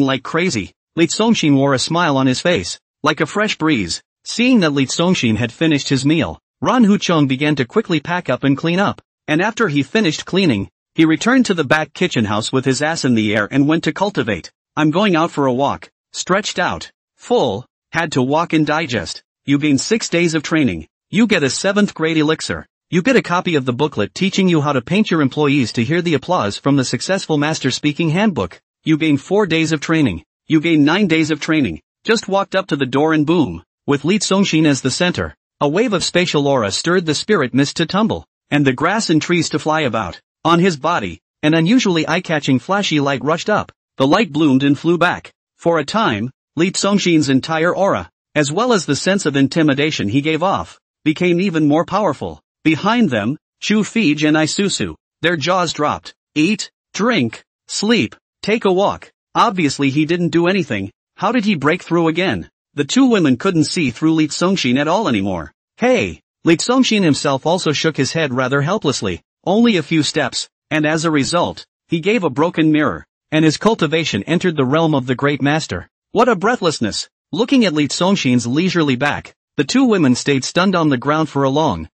[SPEAKER 1] like crazy. Li Tsongxin wore a smile on his face, like a fresh breeze. Seeing that Li Tsongxin had finished his meal, Ran Hu Chong began to quickly pack up and clean up, and after he finished cleaning, he returned to the back kitchen house with his ass in the air and went to cultivate. I'm going out for a walk. Stretched out, full, had to walk and digest. You gain 6 days of training. You get a 7th grade elixir. You get a copy of the booklet teaching you how to paint your employees to hear the applause from the Successful Master Speaking Handbook. You gain 4 days of training. You gain 9 days of training. Just walked up to the door and boom, with Li Tsongxin as the center, a wave of spatial aura stirred the spirit mist to tumble, and the grass and trees to fly about. On his body, an unusually eye-catching flashy light rushed up. The light bloomed and flew back. For a time, Li Tsongxin's entire aura, as well as the sense of intimidation he gave off, became even more powerful. Behind them, Chu Fij and Isuzu, their jaws dropped. Eat, drink, sleep, take a walk. Obviously he didn't do anything. How did he break through again? The two women couldn't see through Li Tsongxin at all anymore. Hey! Li Tsongxin himself also shook his head rather helplessly. Only a few steps, and as a result, he gave a broken mirror, and his cultivation entered the realm of the great master. What a breathlessness! Looking at Li Tsongxin's leisurely back, the two women stayed stunned on the ground for a long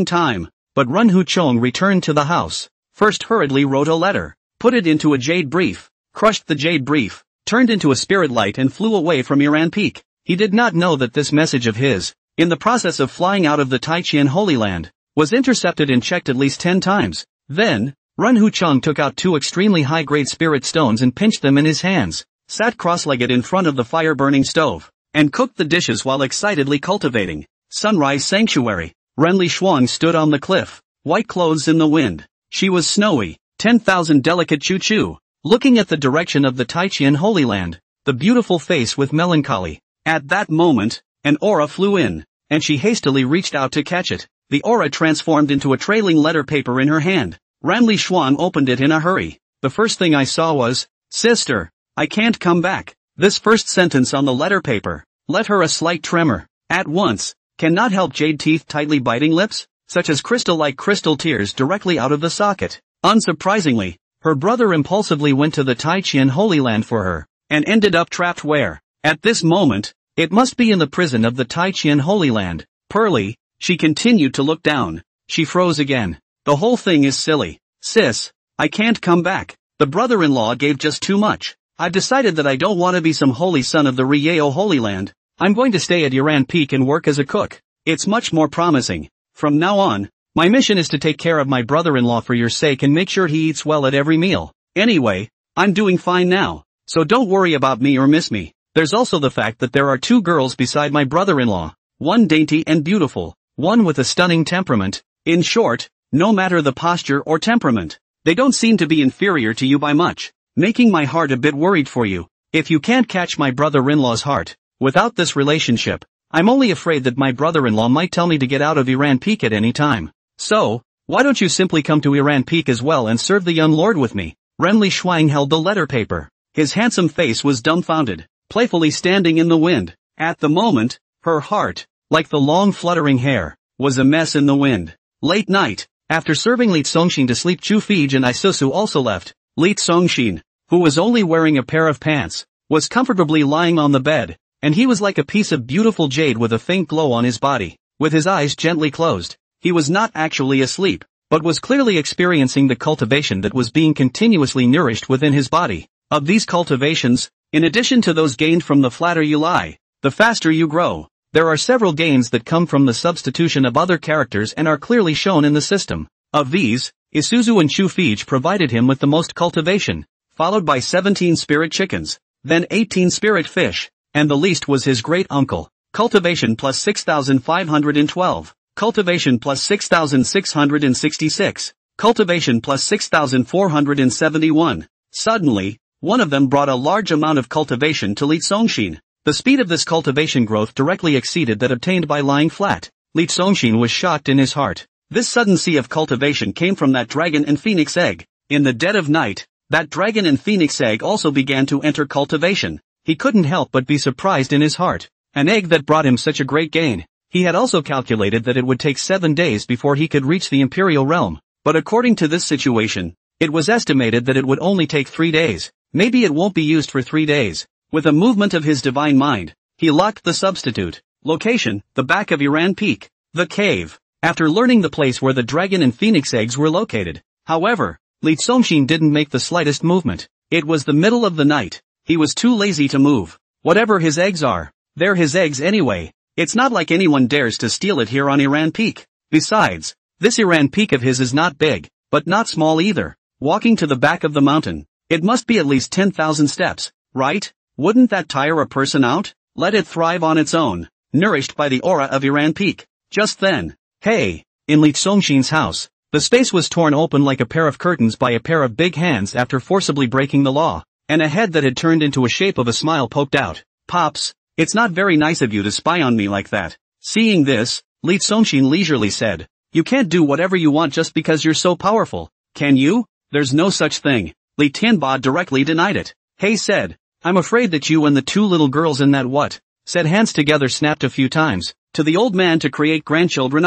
[SPEAKER 1] time. But Run Hu Chong returned to the house, first hurriedly wrote a letter, put it into a jade brief, crushed the jade brief, turned into a spirit light and flew away from Iran Peak. He did not know that this message of his, in the process of flying out of the Taichian Holy Land, was intercepted and checked at least 10 times. Then, Run Hu Chong took out 2 extremely high-grade spirit stones and pinched them in his hands, sat cross-legged in front of the fire-burning stove, and cooked the dishes while excitedly cultivating. Sunrise Sanctuary. Renli Shuang stood on the cliff, white clothes in the wind. She was snowy, 10,000 delicate choo-choo, looking at the direction of the Taichian Holy Land, the beautiful face with melancholy. At that moment, an aura flew in, and she hastily reached out to catch it. The aura transformed into a trailing letter paper in her hand. Renli Shuang opened it in a hurry. The first thing I saw was, "Sister, I can't come back." This first sentence on the letter paper let her a slight tremor. At once, cannot help jade teeth tightly biting lips, such as crystal-like crystal tears directly out of the socket. Unsurprisingly, her brother impulsively went to the Taichian Holy Land for her, and ended up trapped where? At this moment, it must be in the prison of the Taichian Holy Land. Pearly, she continued to look down. She froze again. The whole thing is silly. Sis, I can't come back. The brother-in-law gave just too much. I've decided that I don't want to be some holy son of the Rieo Holy Land. I'm going to stay at Iran Peak and work as a cook. It's much more promising. From now on, my mission is to take care of my brother-in-law for your sake and make sure he eats well at every meal. Anyway, I'm doing fine now, so don't worry about me or miss me. There's also the fact that there are 2 girls beside my brother-in-law. One dainty and beautiful, one with a stunning temperament. In short, no matter the posture or temperament, They don't seem to be inferior to you by much, making my heart a bit worried for you. If you can't catch my brother-in-law's heart, without this relationship, I'm only afraid that my brother-in-law might tell me to get out of Iran Peak at any time. So, why don't you simply come to Iran Peak as well and serve the young lord with me? Renli Shuang held the letter paper. His handsome face was dumbfounded, playfully standing in the wind. At the moment, her heart, like the long fluttering hair, was a mess in the wind. Late night, after serving Li Songshin to sleep, Chu Fij and Isusu also left. Li Songshin, who was only wearing a pair of pants, was comfortably lying on the bed, and he was like a piece of beautiful jade with a faint glow on his body, with his eyes gently closed. He was not actually asleep, but was clearly experiencing the cultivation that was being continuously nourished within his body. Of these cultivations, in addition to those gained from the flatter you lie, the faster you grow, there are several gains that come from the substitution of other characters and are clearly shown in the system. Of these, Isuzu and Chu Fij provided him with the most cultivation, followed by 17 spirit chickens, then 18 spirit fish, and the least was his great uncle. Cultivation plus 6,512, cultivation plus 6,666, cultivation plus 6,471. Suddenly, one of them brought a large amount of cultivation to Li Songshin. The speed of this cultivation growth directly exceeded that obtained by lying flat. Li Songshin was shocked in his heart. This sudden sea of cultivation came from that dragon and phoenix egg. In the dead of night, that dragon and phoenix egg also began to enter cultivation. He couldn't help but be surprised in his heart. An egg that brought him such a great gain. He had also calculated that it would take 7 days before he could reach the imperial realm. But according to this situation, it was estimated that it would only take 3 days. Maybe it won't be used for 3 days. With a movement of his divine mind, he locked the substitute. Location, the back of Iran Peak. The cave. After learning the place where the dragon and phoenix eggs were located. However, Li Songshin didn't make the slightest movement. It was the middle of the night. He was too lazy to move. Whatever his eggs are, they're his eggs anyway. It's not like anyone dares to steal it here on Iran Peak. Besides, this Iran Peak of his is not big, but not small either. Walking to the back of the mountain, it must be at least 10,000 steps, right? Wouldn't that tire a person out? Let it thrive on its own, nourished by the aura of Iran Peak. Just then, hey, in Li Songshin's house, the space was torn open like a pair of curtains by a pair of big hands after forcibly breaking the law, and a head that had turned into a shape of a smile poked out. Pops, it's not very nice of you to spy on me like that. Seeing this, Li Songshin leisurely said, you can't do whatever you want just because you're so powerful, can you? There's no such thing. Li Tianba directly denied it. He said, I'm afraid that you and the 2 little girls in that said hands together snapped a few times, to the old man to create grandchildren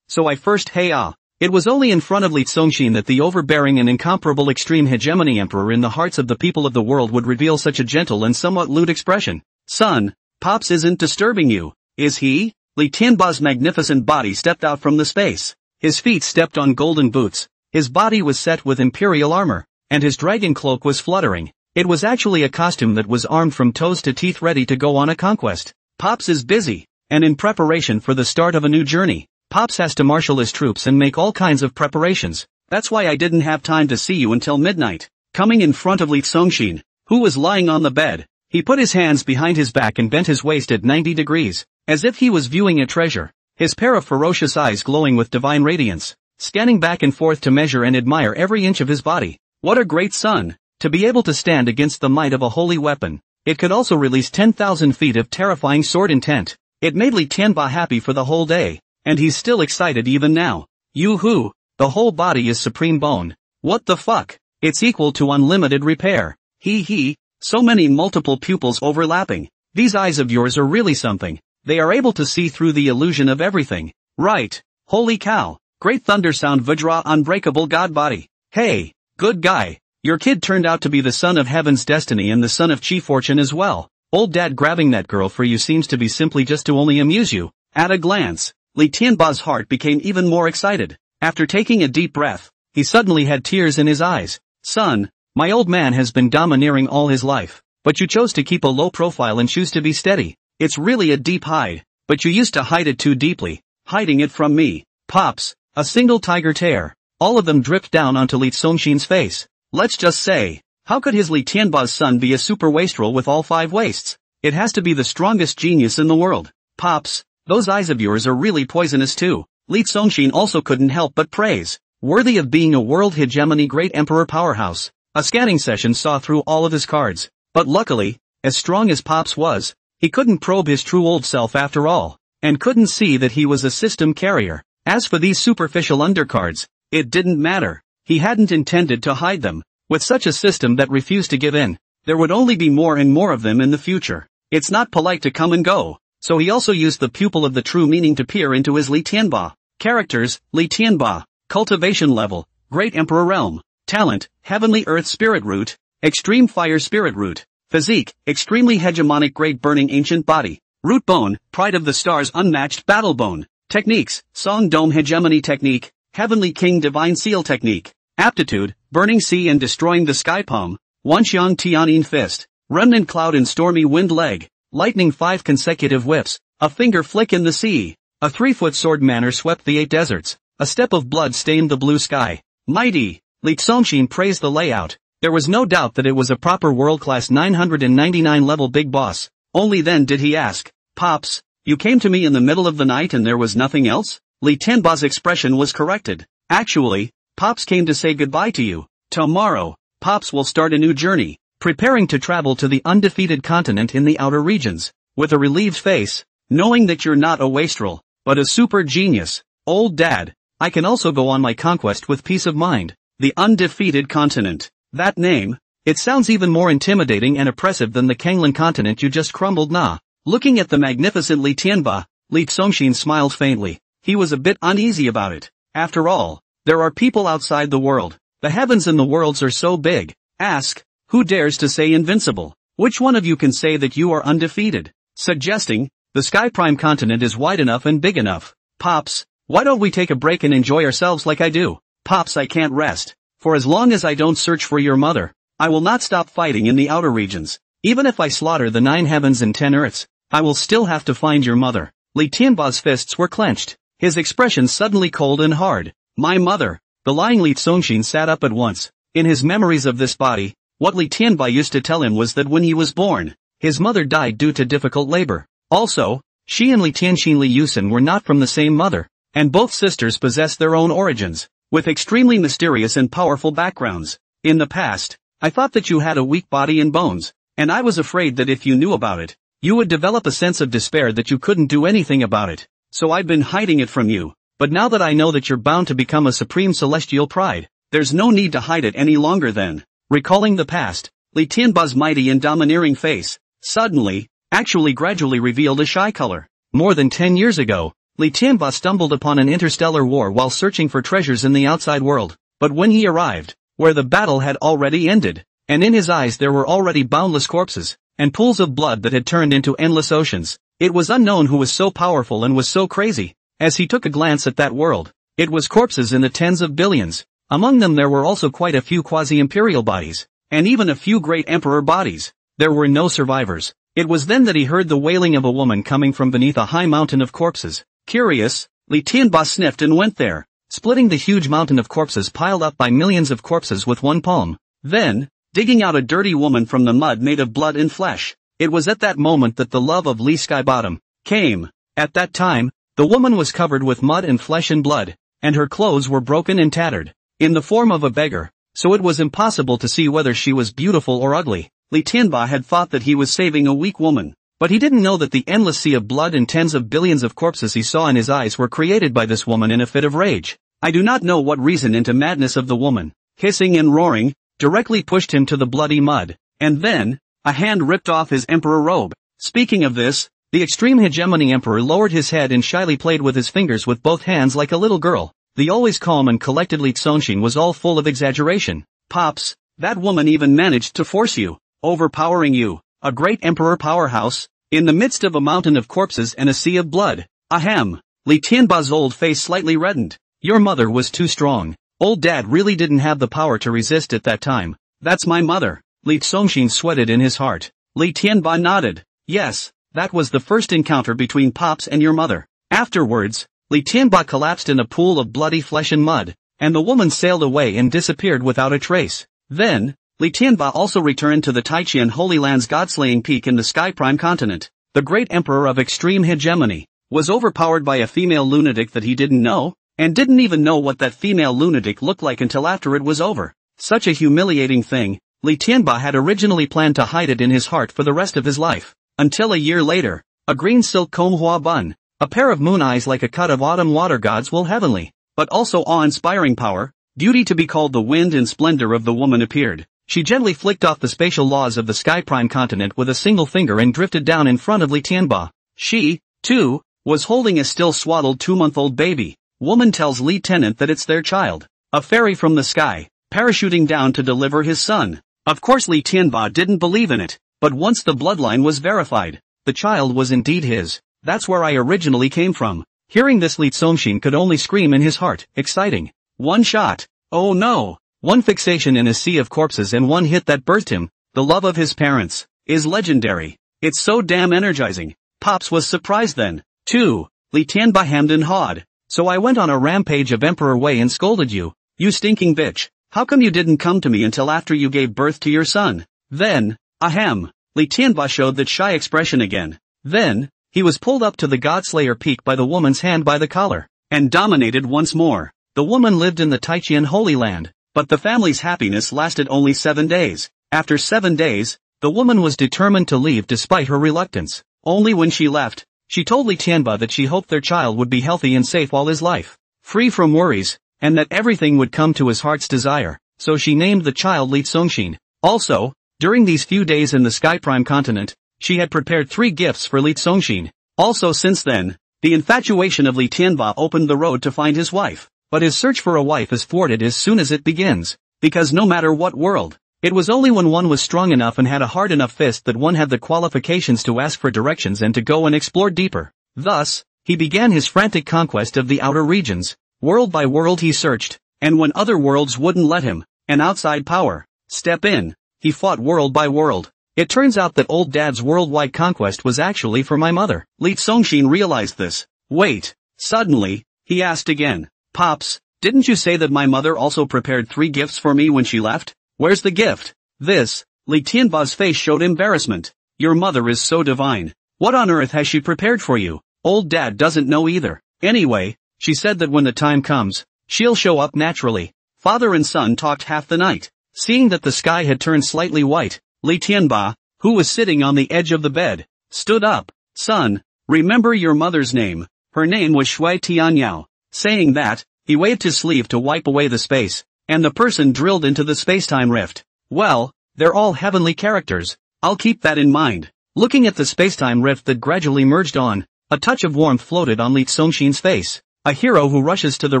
[SPEAKER 1] so I first It was only in front of Li Songshin that the overbearing and incomparable extreme hegemony emperor in the hearts of the people of the world would reveal such a gentle and somewhat lewd expression. Son, Pops isn't disturbing you, is he? Li Tianba's magnificent body stepped out from the space. His feet stepped on golden boots, his body was set with imperial armor, and his dragon cloak was fluttering. It was actually a costume that was armed from toes to teeth ready to go on a conquest. Pops is busy, and in preparation for the start of a new journey. Pops has to marshal his troops and make all kinds of preparations. That's why I didn't have time to see you until midnight. Coming in front of Li Songshin, who was lying on the bed, he put his hands behind his back and bent his waist at 90 degrees, as if he was viewing a treasure. His pair of ferocious eyes glowing with divine radiance, scanning back and forth to measure and admire every inch of his body. What a great son! To be able to stand against the might of a holy weapon. It could also release 10,000 feet of terrifying sword intent. It made Li Tianba happy for the whole day, and he's still excited even now. Yoo-hoo, the whole body is supreme bone. What the fuck? It's equal to unlimited repair. Hee, so many multiple pupils overlapping. These eyes of yours are really something. They are able to see through the illusion of everything. Right. Holy cow. Great thunder sound Vajra unbreakable god body. Hey, good guy. Your kid turned out to be the son of heaven's destiny and the son of chi fortune as well. Old dad grabbing that girl for you seems to be simply just to only amuse you. At a glance, Li Tianba's heart became even more excited. After taking a deep breath, he suddenly had tears in his eyes. Son, my old man has been domineering all his life, but you chose to keep a low profile and choose to be steady. It's really a deep hide, but you used to hide it too deeply, hiding it from me. Pops, a single tiger tear. All of them dripped down onto Li Songshin's face. Let's just say, how could his Li Tianba's son be a super wastrel with all 5 waists? It has to be the strongest genius in the world. Pops, those eyes of yours are really poisonous too. Li Songshin also couldn't help but praise. Worthy of being a world hegemony great emperor powerhouse. A scanning session saw through all of his cards. But luckily, as strong as Pops was, he couldn't probe his true old self after all, and couldn't see that he was a system carrier. As for these superficial undercards, it didn't matter. He hadn't intended to hide them. With such a system that refused to give in, there would only be more and more of them in the future. It's not polite to come and go, so he also used the pupil of the true meaning to peer into his Li Tianba. Characters, Li Tianba. Cultivation level, Great Emperor Realm. Talent, Heavenly Earth Spirit Root, Extreme Fire Spirit Root. Physique, Extremely Hegemonic Great Burning Ancient Body. Root Bone, Pride of the Stars Unmatched Battle Bone. Techniques, Song Dome Hegemony Technique, Heavenly King Divine Seal Technique. Aptitude, Burning Sea and Destroying the Sky Palm. Wanxiang Tianyin Fist, Remnant Cloud and Stormy Wind Leg. Lightning 5 consecutive whips, a finger flick in the sea. A 3-foot sword manner swept the 8 deserts. A step of blood stained the blue sky. Mighty. Li Tsongxin praised the layout. There was no doubt that it was a proper world-class 999 level big boss. Only then did he ask, Pops, you came to me in the middle of the night and there was nothing else? Li Tianba's expression was corrected. Actually, Pops came to say goodbye to you. Tomorrow, Pops will start a new journey, preparing to travel to the undefeated continent in the outer regions. With a relieved face, knowing that you're not a wastrel, but a super genius. Old Dad, I can also go on my conquest with peace of mind. The undefeated continent. That name, it sounds even more intimidating and oppressive than the Kanglan continent you just crumbled. Nah. Looking at the magnificent Li Tianba, Li Tsongxin smiled faintly. He was a bit uneasy about it. After all, there are people outside the world. The heavens and the worlds are so big. Ask, who dares to say invincible? Which one of you can say that you are undefeated? Suggesting, the Sky Prime continent is wide enough and big enough. Pops, why don't we take a break and enjoy ourselves like I do? Pops, I can't rest. For as long as I don't search for your mother, I will not stop fighting in the outer regions. Even if I slaughter the 9 heavens and 10 earths, I will still have to find your mother. Li Tianba's fists were clenched. His expression suddenly cold and hard. My mother. The lying Li Tsongxin sat up at once. In his memories of this body, what Li Tianba used to tell him was that when he was born, his mother died due to difficult labor. Also, she and Li Tianxin Li Yusen were not from the same mother, and both sisters possessed their own origins, with extremely mysterious and powerful backgrounds. In the past, I thought that you had a weak body and bones, and I was afraid that if you knew about it, you would develop a sense of despair that you couldn't do anything about it. So I've been hiding it from you. But now that I know that you're bound to become a supreme celestial pride, there's no need to hide it any longer then. Recalling the past, Li Tianba's mighty and domineering face, suddenly, actually gradually revealed a shy color. More than 10 years ago, Li Tianba stumbled upon an interstellar war while searching for treasures in the outside world. But when he arrived, where the battle had already ended, and in his eyes there were already boundless corpses, and pools of blood that had turned into endless oceans, it was unknown who was so powerful and was so crazy. As he took a glance at that world, it was corpses in the tens of billions. Among them there were also quite a few quasi-imperial bodies, and even a few great emperor bodies. There were no survivors. It was then that he heard the wailing of a woman coming from beneath a high mountain of corpses. Curious, Li Tianba sniffed and went there, splitting the huge mountain of corpses piled up by millions of corpses with one palm. Then, digging out a dirty woman from the mud made of blood and flesh. It was at that moment that the love of Li Skybottom came. At that time, the woman was covered with mud and flesh and blood, and her clothes were broken and tattered, in the form of a beggar, so it was impossible to see whether she was beautiful or ugly. Li Tianba had thought that he was saving a weak woman, but he didn't know that the endless sea of blood and tens of billions of corpses he saw in his eyes were created by this woman in a fit of rage. I do not know what reason into madness of the woman, hissing and roaring, directly pushed him to the bloody mud, and then, a hand ripped off his emperor robe. Speaking of this, the extreme hegemony emperor lowered his head and shyly played with his fingers with both hands like a little girl. The always calm and collected Li Tsongxin was all full of exaggeration. Pops, that woman even managed to force you, overpowering you, a great emperor powerhouse, in the midst of a mountain of corpses and a sea of blood. Ahem. Li Tianba's old face slightly reddened. Your mother was too strong. Old Dad really didn't have the power to resist at that time. That's my mother. Li Tsongxin sweated in his heart. Li Tianba nodded. Yes, that was the first encounter between Pops and your mother. Afterwards, Li Tianba collapsed in a pool of bloody flesh and mud, and the woman sailed away and disappeared without a trace. Then, Li Tianba also returned to the Taiqian Holy Land's God-slaying peak in the Sky Prime continent. The great emperor of extreme hegemony was overpowered by a female lunatic that he didn't know, and didn't even know what that female lunatic looked like until after it was over. Such a humiliating thing. Li Tianba had originally planned to hide it in his heart for the rest of his life. Until a year later, a green silk comb hua bun, a pair of moon eyes like a cut of autumn water gods will heavenly, but also awe-inspiring power, beauty to be called the wind and splendor of the woman appeared. She gently flicked off the spatial laws of the Sky Prime continent with a single finger and drifted down in front of Li Tianba. She, too, was holding a still swaddled 2-month-old baby. Woman tells Li Tenant that it's their child, a fairy from the sky, parachuting down to deliver his son. Of course Li Tianba didn't believe in it, but once the bloodline was verified, the child was indeed his. That's where I originally came from. Hearing this, Li Tsongxin could only scream in his heart. Exciting. One shot. Oh no. One fixation in a sea of corpses and one hit that birthed him. The love of his parents is legendary. It's so damn energizing. Pops was surprised then, too. Li Tianba hemmed and hawed. So I went on a rampage of Emperor Wei and scolded you. You stinking bitch. How come you didn't come to me until after you gave birth to your son? Then, ahem. Li Tianba showed that shy expression again. Then, he was pulled up to the Godslayer peak by the woman's hand by the collar, and dominated once more. The woman lived in the Taichian Holy Land, but the family's happiness lasted only 7 days. After 7 days, the woman was determined to leave despite her reluctance. Only when she left, she told Li Tianba that she hoped their child would be healthy and safe all his life, free from worries, and that everything would come to his heart's desire, so she named the child Li Tsongxin. Also, during these few days in the Sky Prime continent, she had prepared 3 gifts for Li Tsongxin. Also since then, the infatuation of Li Tianba opened the road to find his wife, but his search for a wife is thwarted as soon as it begins, because no matter what world, it was only when one was strong enough and had a hard enough fist that one had the qualifications to ask for directions and to go and explore deeper. Thus, he began his frantic conquest of the outer regions. World by world he searched, and when other worlds wouldn't let him, an outside power, step in, he fought world by world. It turns out that old dad's worldwide conquest was actually for my mother. Li Tsongxin realized this. Wait. Suddenly, he asked again. Pops, didn't you say that my mother also prepared 3 gifts for me when she left? Where's the gift? This. Li Tianba's face showed embarrassment. Your mother is so divine. What on earth has she prepared for you? Old dad doesn't know either. Anyway, she said that when the time comes, she'll show up naturally. Father and son talked half the night. Seeing that the sky had turned slightly white, Li Tianba, who was sitting on the edge of the bed, stood up. Son, remember your mother's name. Her name was Shui Tianyao. Saying that, he waved his sleeve to wipe away the space, and the person drilled into the spacetime rift. Well, they're all heavenly characters. I'll keep that in mind. Looking at the spacetime rift that gradually merged on, a touch of warmth floated on Li Tsongxin's face. A hero who rushes to the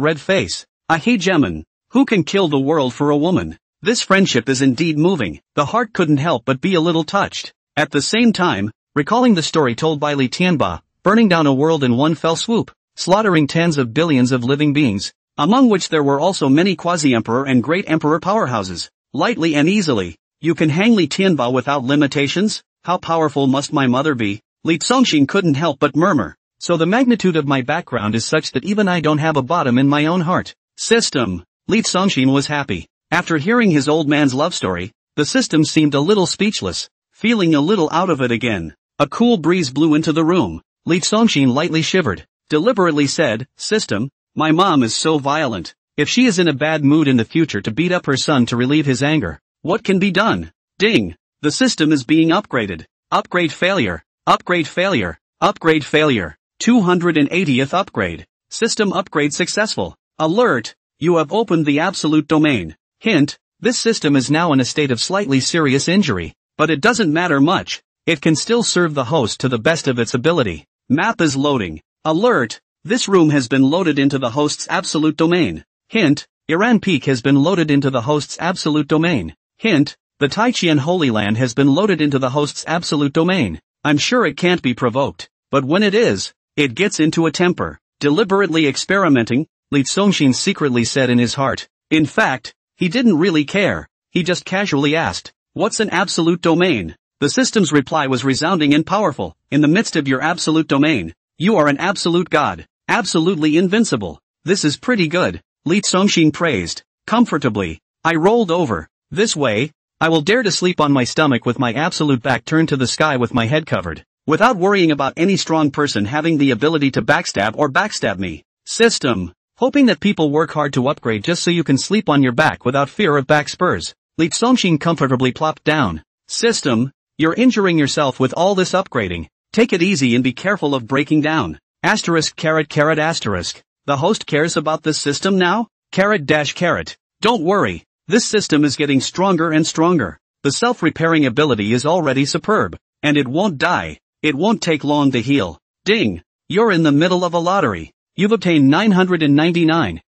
[SPEAKER 1] red face. A hegemon, who can kill the world for a woman. This friendship is indeed moving. The heart couldn't help but be a little touched. At the same time, recalling the story told by Li Tianba, burning down a world in one fell swoop, slaughtering tens of billions of living beings, among which there were also many quasi-emperor and great emperor powerhouses, lightly and easily. You can hang Li Tianba without limitations? How powerful must my mother be? Li Tsongxin couldn't help but murmur. So the magnitude of my background is such that even I don't have a bottom in my own heart. System. Li Tsongxin was happy. After hearing his old man's love story, the system seemed a little speechless, feeling a little out of it again. A cool breeze blew into the room. Li Tsongxin lightly shivered, deliberately said, System, my mom is so violent. If she is in a bad mood in the future to beat up her son to relieve his anger, what can be done? Ding. The system is being upgraded. Upgrade failure. Upgrade failure. Upgrade failure. 280th upgrade. System upgrade successful. Alert! You have opened the absolute domain. Hint, this system is now in a state of slightly serious injury, but it doesn't matter much. It can still serve the host to the best of its ability. Map is loading. Alert! This room has been loaded into the host's absolute domain. Hint, Iran Peak has been loaded into the host's absolute domain. Hint, the Taichian Holy Land has been loaded into the host's absolute domain. I'm sure it can't be provoked, but when it is, it gets into a temper. Deliberately experimenting, Li Tsongxin secretly said in his heart. In fact, he didn't really care. He just casually asked, what's an absolute domain? The system's reply was resounding and powerful. In the midst of your absolute domain, you are an absolute god, absolutely invincible. This is pretty good, Li Tsongxin praised. Comfortably, I rolled over. This way, I will dare to sleep on my stomach with my absolute back turned to the sky with my head covered, without worrying about any strong person having the ability to backstab or backstab me. System. hoping that people work hard to upgrade just so you can sleep on your back without fear of back spurs. Li Tsongxin comfortably plopped down. System, you're injuring yourself with all this upgrading. Take it easy and be careful of breaking down. Asterisk caret caret asterisk. The host cares about this system now? Caret dash caret. Don't worry. This system is getting stronger and stronger. The self-repairing ability is already superb. And it won't die. It won't take long to heal. Ding. You're in the middle of a lottery. You've obtained 999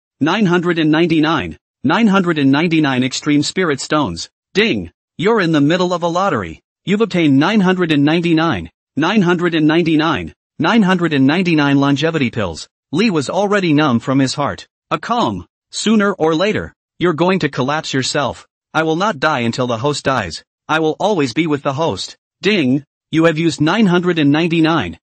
[SPEAKER 1] extreme spirit stones. Ding. You're in the middle of a lottery. You've obtained 999 longevity pills. Li was already numb from his heart. A calm. Sooner or later, you're going to collapse yourself. I will not die until the host dies. I will always be with the host. Ding. You have used 999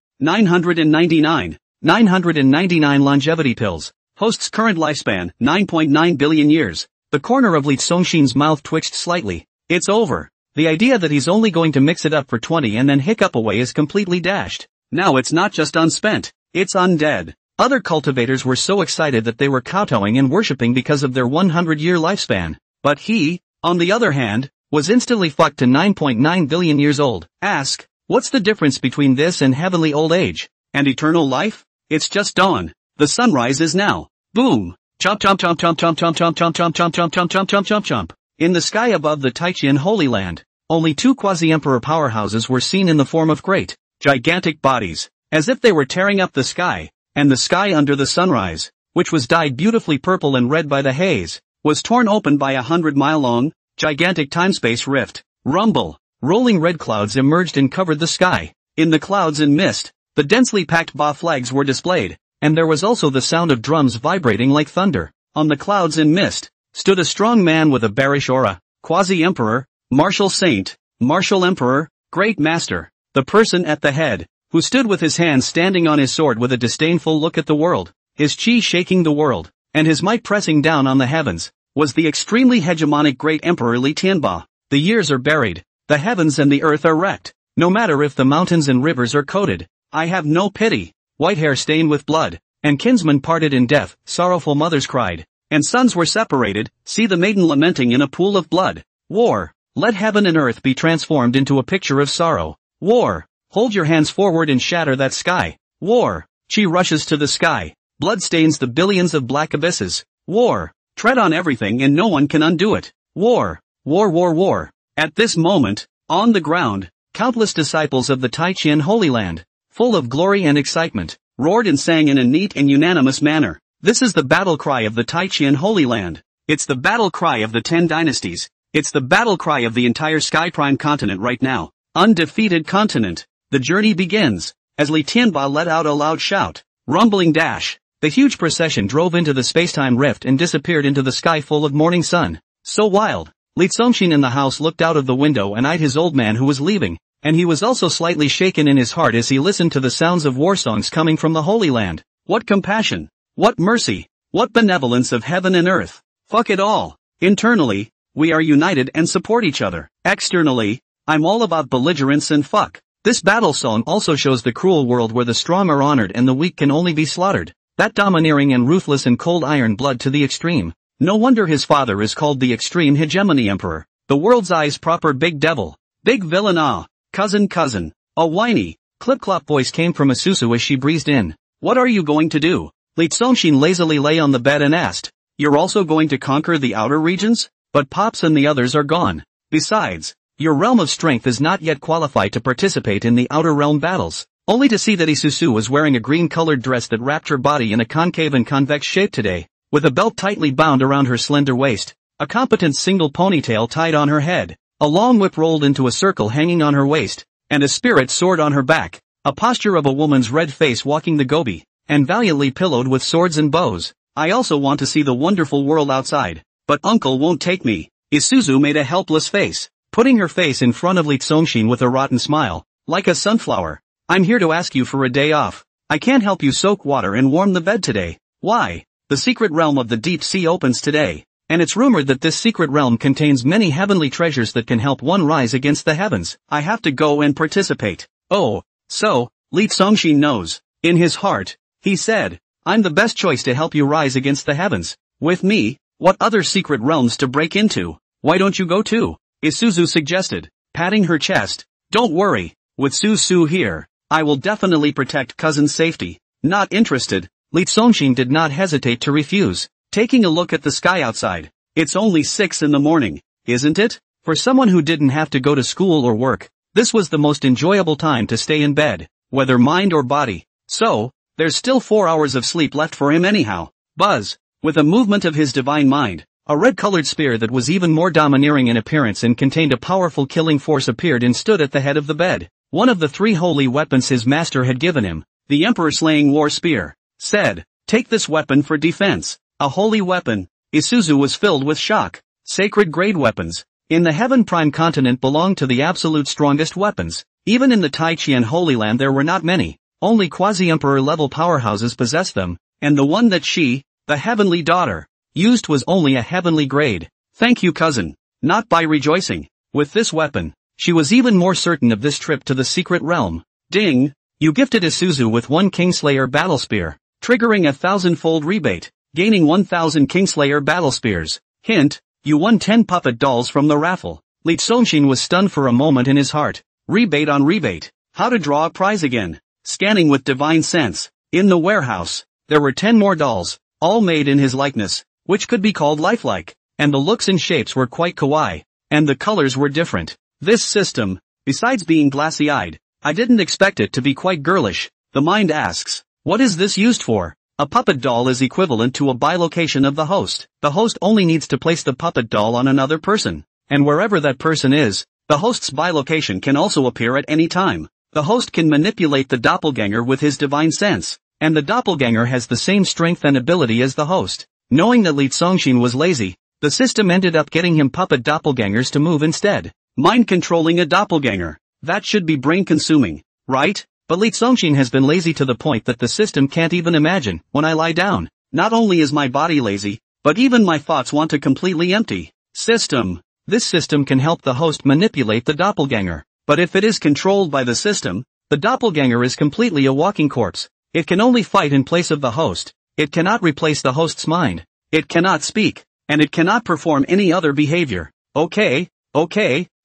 [SPEAKER 1] longevity pills. Host's current lifespan, 9.9 billion years. The corner of Li Tsongxin's mouth twitched slightly. It's over. The idea that he's only going to mix it up for 20 and then hiccup away is completely dashed. Now it's not just unspent, it's undead. Other cultivators were so excited that they were kowtowing and worshipping because of their 100-year lifespan. But he, on the other hand, was instantly fucked to 9.9 billion years old. Ask, what's the difference between this and heavenly old age? And eternal life? It's just dawn. The sunrise is now. Boom. Chomp chomp chomp chomp chomp chomp chomp chomp chomp chomp chomp chomp chomp chomp chomp chomp. In the sky above the Taichian Holy Land, only two quasi-emperor powerhouses were seen in the form of great, gigantic bodies, as if they were tearing up the sky, and the sky under the sunrise, which was dyed beautifully purple and red by the haze, was torn open by a 100-mile-long, gigantic time-space rift. Rumble. Rolling red clouds emerged and covered the sky. In the clouds and mist, the densely packed Ba flags were displayed, and there was also the sound of drums vibrating like thunder. On the clouds and mist, stood a strong man with a bearish aura, quasi-emperor, martial saint, martial emperor, great master, the person at the head, who stood with his hands standing on his sword with a disdainful look at the world, his chi shaking the world, and his might pressing down on the heavens, was the extremely hegemonic great emperor Li Tianba. The years are buried, the heavens and the earth are wrecked, no matter if the mountains and rivers are coated. I have no pity. White hair stained with blood, and kinsmen parted in death, sorrowful mothers cried, and sons were separated, see the maiden lamenting in a pool of blood. War. Let heaven and earth be transformed into a picture of sorrow. War. Hold your hands forward and shatter that sky. War. Chi rushes to the sky. Blood stains the billions of black abysses. War. Tread on everything and no one can undo it. War. War war war. At this moment, on the ground, countless disciples of the Taichian Holy Land, full of glory and excitement, roared and sang in a neat and unanimous manner. This is the battle cry of the Taichian Holy Land. It's the battle cry of the 10 dynasties. It's the battle cry of the entire Sky Prime continent right now. Undefeated continent. The journey begins. As Li Tianba let out a loud shout. Rumbling dash. The huge procession drove into the spacetime rift and disappeared into the sky full of morning sun. So wild. Li Tsongxin in the house looked out of the window and eyed his old man who was leaving, and he was also slightly shaken in his heart as he listened to the sounds of war songs coming from the Holy Land. What compassion! What mercy! What benevolence of heaven and earth! Fuck it all! Internally, we are united and support each other. Externally, I'm all about belligerence and fuck. This battle song also shows the cruel world where the strong are honored and the weak can only be slaughtered. That domineering and ruthless and cold iron blood to the extreme. No wonder his father is called the Extreme Hegemony Emperor. The world's eyes proper big devil. Big villain cousin. A whiny, clip-clop voice came from Asusu as she breezed in. What are you going to do? Li Tsongxin lazily lay on the bed and asked. You're also going to conquer the outer regions? But Pops and the others are gone. Besides, your realm of strength is not yet qualified to participate in the outer realm battles. Only to see that Isuzu was wearing a green-colored dress that wrapped her body in a concave and convex shape today, with a belt tightly bound around her slender waist, a competent single ponytail tied on her head, a long whip rolled into a circle hanging on her waist, and a spirit sword on her back, a posture of a woman's red face walking the gobi, and valiantly pillowed with swords and bows. I also want to see the wonderful world outside, but uncle won't take me. Isuzu made a helpless face, putting her face in front of Li Tsongxin with a rotten smile, like a sunflower. I'm here to ask you for a day off. I can't help you soak water and warm the bed today. Why? The secret realm of the deep sea opens today, and it's rumored that this secret realm contains many heavenly treasures that can help one rise against the heavens. I have to go and participate. Oh, so, Li Tsongxin knows. In his heart, he said, I'm the best choice to help you rise against the heavens. With me, what other secret realms to break into? Why don't you go too? Isuzu suggested, patting her chest. Don't worry, with Susu here, I will definitely protect cousin's safety. Not interested, Lee Songshin did not hesitate to refuse. Taking a look at the sky outside. It's only 6 in the morning, isn't it? For someone who didn't have to go to school or work, this was the most enjoyable time to stay in bed, whether mind or body. So, there's still 4 hours of sleep left for him anyhow. Buzz, with a movement of his divine mind, a red-colored spear that was even more domineering in appearance and contained a powerful killing force appeared and stood at the head of the bed. One of the 3 holy weapons his master had given him, the Emperor-slaying war spear, said, take this weapon for defense. A holy weapon. Isuzu was filled with shock. Sacred grade weapons, in the Heaven Prime continent belonged to the absolute strongest weapons. Even in the Taichian Holy Land there were not many, only quasi-emperor level powerhouses possessed them, and the one that she, the heavenly daughter, used was only a heavenly grade. Thank you cousin. Not by rejoicing. With this weapon, she was even more certain of this trip to the secret realm. Ding! You gifted Isuzu with 1 Kingslayer battle spear, triggering a 1,000-fold rebate, gaining 1,000 Kingslayer battle spears. Hint, you won 10 puppet dolls from the raffle. Lee Songshin was stunned for a moment in his heart. Rebate on rebate. How to draw a prize again. Scanning with divine sense. In the warehouse, there were 10 more dolls, all made in his likeness, which could be called lifelike, and the looks and shapes were quite kawaii, and the colors were different. This system, besides being glassy-eyed, I didn't expect it to be quite girlish. The mind asks, what is this used for? A puppet doll is equivalent to a bilocation of the host. The host only needs to place the puppet doll on another person, and wherever that person is, the host's bilocation can also appear at any time. The host can manipulate the doppelganger with his divine sense, and the doppelganger has the same strength and ability as the host. Knowing that Lee Songshin was lazy, the system ended up getting him puppet doppelgangers to move instead. Mind controlling a doppelganger. That should be brain-consuming, right? But Lee Songshin has been lazy to the point that the system can't even imagine. When I lie down, not only is my body lazy, but even my thoughts want to completely empty. System. This system can help the host manipulate the doppelganger. But if it is controlled by the system, the doppelganger is completely a walking corpse. It can only fight in place of the host. It cannot replace the host's mind. It cannot speak. And it cannot perform any other behavior. Okay,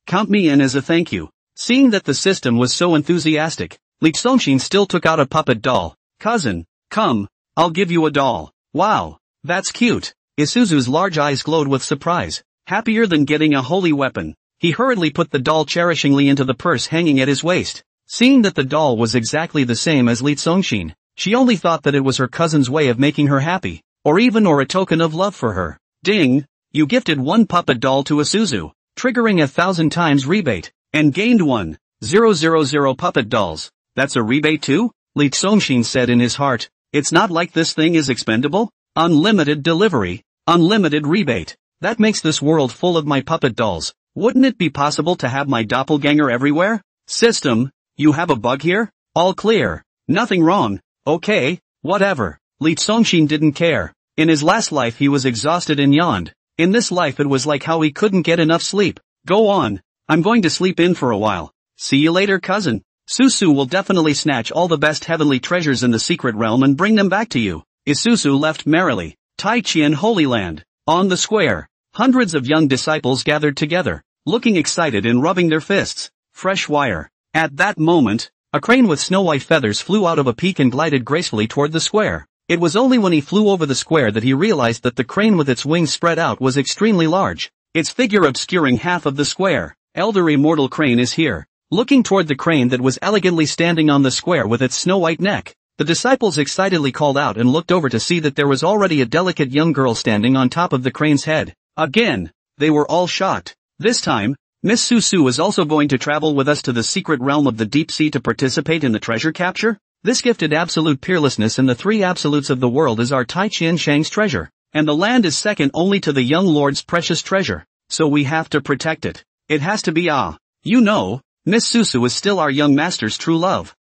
[SPEAKER 1] count me in as a thank you. Seeing that the system was so enthusiastic, Lee Songshin still took out a puppet doll. Cousin, come, I'll give you a doll. Wow, that's cute. Isuzu's large eyes glowed with surprise. Happier than getting a holy weapon, he hurriedly put the doll cherishingly into the purse hanging at his waist. Seeing that the doll was exactly the same as Lee Songshin, she only thought that it was her cousin's way of making her happy, or a token of love for her. Ding! You gifted 1 puppet doll to Isuzu, triggering 1,000 times rebate, and gained 1,000 puppet dolls. That's a rebate too? Lee Songshin said in his heart. It's not like this thing is expendable. Unlimited delivery, unlimited rebate. That makes this world full of my puppet dolls. Wouldn't it be possible to have my doppelganger everywhere? System, you have a bug here? All clear. Nothing wrong. Okay, whatever. Lee Songshin didn't care. In his last life he was exhausted and yawned. In this life it was like how he couldn't get enough sleep. Go on. I'm going to sleep in for a while. See you later cousin. Susu will definitely snatch all the best heavenly treasures in the secret realm and bring them back to you. Isuzu left merrily. Taichian Holy Land. On the square, hundreds of young disciples gathered together, looking excited and rubbing their fists. Fresh wire. At that moment, a crane with snow-white feathers flew out of a peak and glided gracefully toward the square. It was only when he flew over the square that he realized that the crane with its wings spread out was extremely large, its figure obscuring half of the square. Elder Immortal Crane is here. Looking toward the crane that was elegantly standing on the square with its snow-white neck, the disciples excitedly called out and looked over to see that there was already a delicate young girl standing on top of the crane's head. Again, they were all shocked. This time, Miss Susu is also going to travel with us to the secret realm of the deep sea to participate in the treasure capture? This gifted absolute peerlessness in the 3 absolutes of the world is our Taichian Shang's treasure, and the land is second only to the young lord's precious treasure, so we have to protect it. It has to be Miss Susu is still our young master's true love.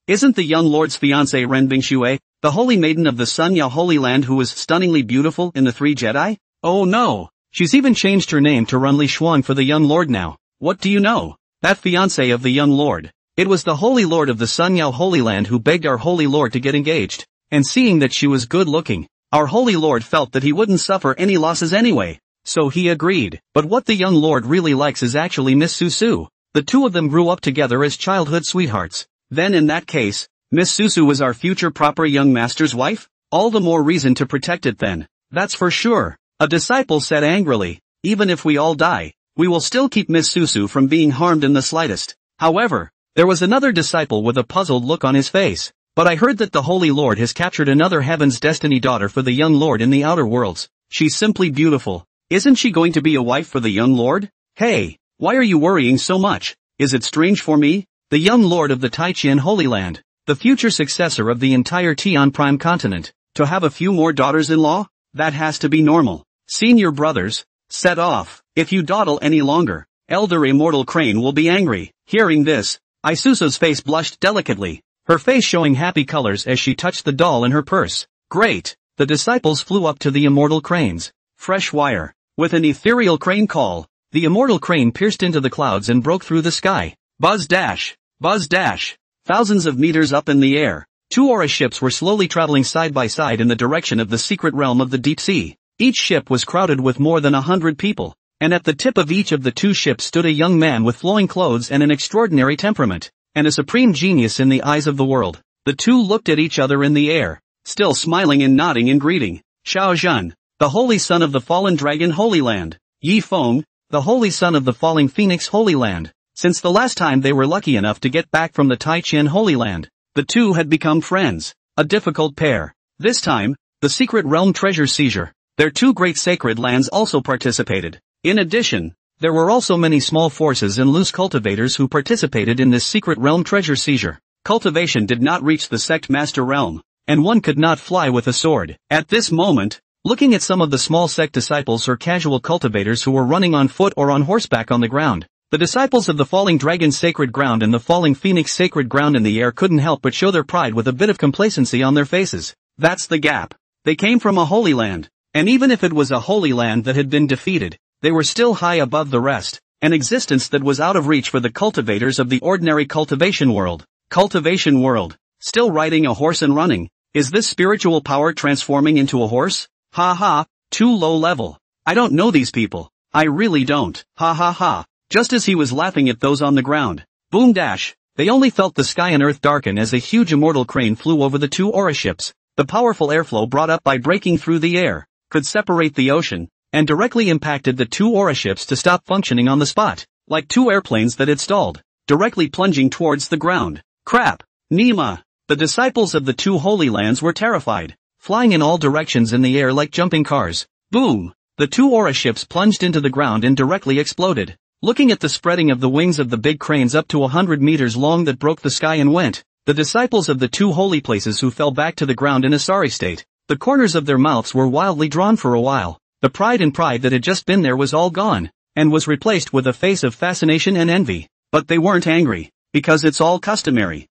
[SPEAKER 1] Isn't the young lord's fiancée Ren Bingxue, the holy maiden of the Sun Yao Holy Land who is stunningly beautiful in the 3 Jedi? Oh no, she's even changed her name to Runli Shuang for the young lord now. What do you know? That fiancée of the young lord. It was the holy lord of the Sun Yao Holy Land who begged our holy lord to get engaged. and seeing that she was good looking, our holy lord felt that he wouldn't suffer any losses anyway. So he agreed. But what the young lord really likes is actually Miss Susu. The two of them grew up together as childhood sweethearts. Then in that case, Miss Susu was our future proper young master's wife? All the more reason to protect it then. That's for sure. A disciple said angrily. Even if we all die, we will still keep Miss Susu from being harmed in the slightest. However, there was another disciple with a puzzled look on his face. But I heard that the Holy Lord has captured another Heaven's Destiny daughter for the young lord in the outer worlds. She's simply beautiful. Isn't she going to be a wife for the young lord? Hey, why are you worrying so much? Is it strange for me, the young lord of the Taichian Holy Land, the future successor of the entire Tian Prime continent, to have a few more daughters-in-law? That has to be normal. Senior brothers, set off. If you dawdle any longer, Elder Immortal Crane will be angry. Hearing this, Isuso's face blushed delicately, her face showing happy colors as she touched the doll in her purse. Great! The disciples flew up to the Immortal Cranes. Fresh wire. With an ethereal crane call, the Immortal Crane pierced into the clouds and broke through the sky. Buzz dash! Buzz dash! Thousands of meters up in the air, two aura ships were slowly traveling side by side in the direction of the secret realm of the deep sea. Each ship was crowded with more than 100 people, and at the tip of each of the two ships stood a young man with flowing clothes and an extraordinary temperament, and a supreme genius in the eyes of the world. The two looked at each other in the air, still smiling and nodding in greeting. Xiao Zhan, the holy son of the fallen dragon Holy Land. Yi Feng, the holy son of the falling phoenix Holy Land. Since the last time they were lucky enough to get back from the Taichian Holy Land, the two had become friends, a difficult pair. This time, the secret realm treasure seizure. Their two great sacred lands also participated. In addition, there were also many small forces and loose cultivators who participated in this secret realm treasure seizure. Cultivation did not reach the sect master realm, and one could not fly with a sword. At this moment, looking at some of the small sect disciples or casual cultivators who were running on foot or on horseback on the ground, the disciples of the falling dragon sacred ground and the falling phoenix sacred ground in the air couldn't help but show their pride with a bit of complacency on their faces. That's the gap. They came from a holy land, and even if it was a holy land that had been defeated, they were still high above the rest, an existence that was out of reach for the cultivators of the ordinary cultivation world. Cultivation world, still riding a horse and running. Is this spiritual power transforming into a horse? Ha ha, too low level. I don't know these people. I really don't. Ha ha ha. Just as he was laughing at those on the ground, boom dash, they only felt the sky and earth darken as a huge immortal crane flew over the two aura ships. The powerful airflow brought up by breaking through the air could separate the ocean, and directly impacted the two aura ships to stop functioning on the spot, like two airplanes that had stalled, directly plunging towards the ground. Crap! Nima! The disciples of the two holy lands were terrified, flying in all directions in the air like jumping cars. Boom! The two aura ships plunged into the ground and directly exploded. Looking at the spreading of the wings of the big cranes up to 100 meters long that broke the sky and went, the disciples of the two holy places who fell back to the ground in a sorry state. The corners of their mouths were wildly drawn for a while. The pride that had just been there was all gone, and was replaced with a face of fascination and envy. But they weren't angry, because it's all customary.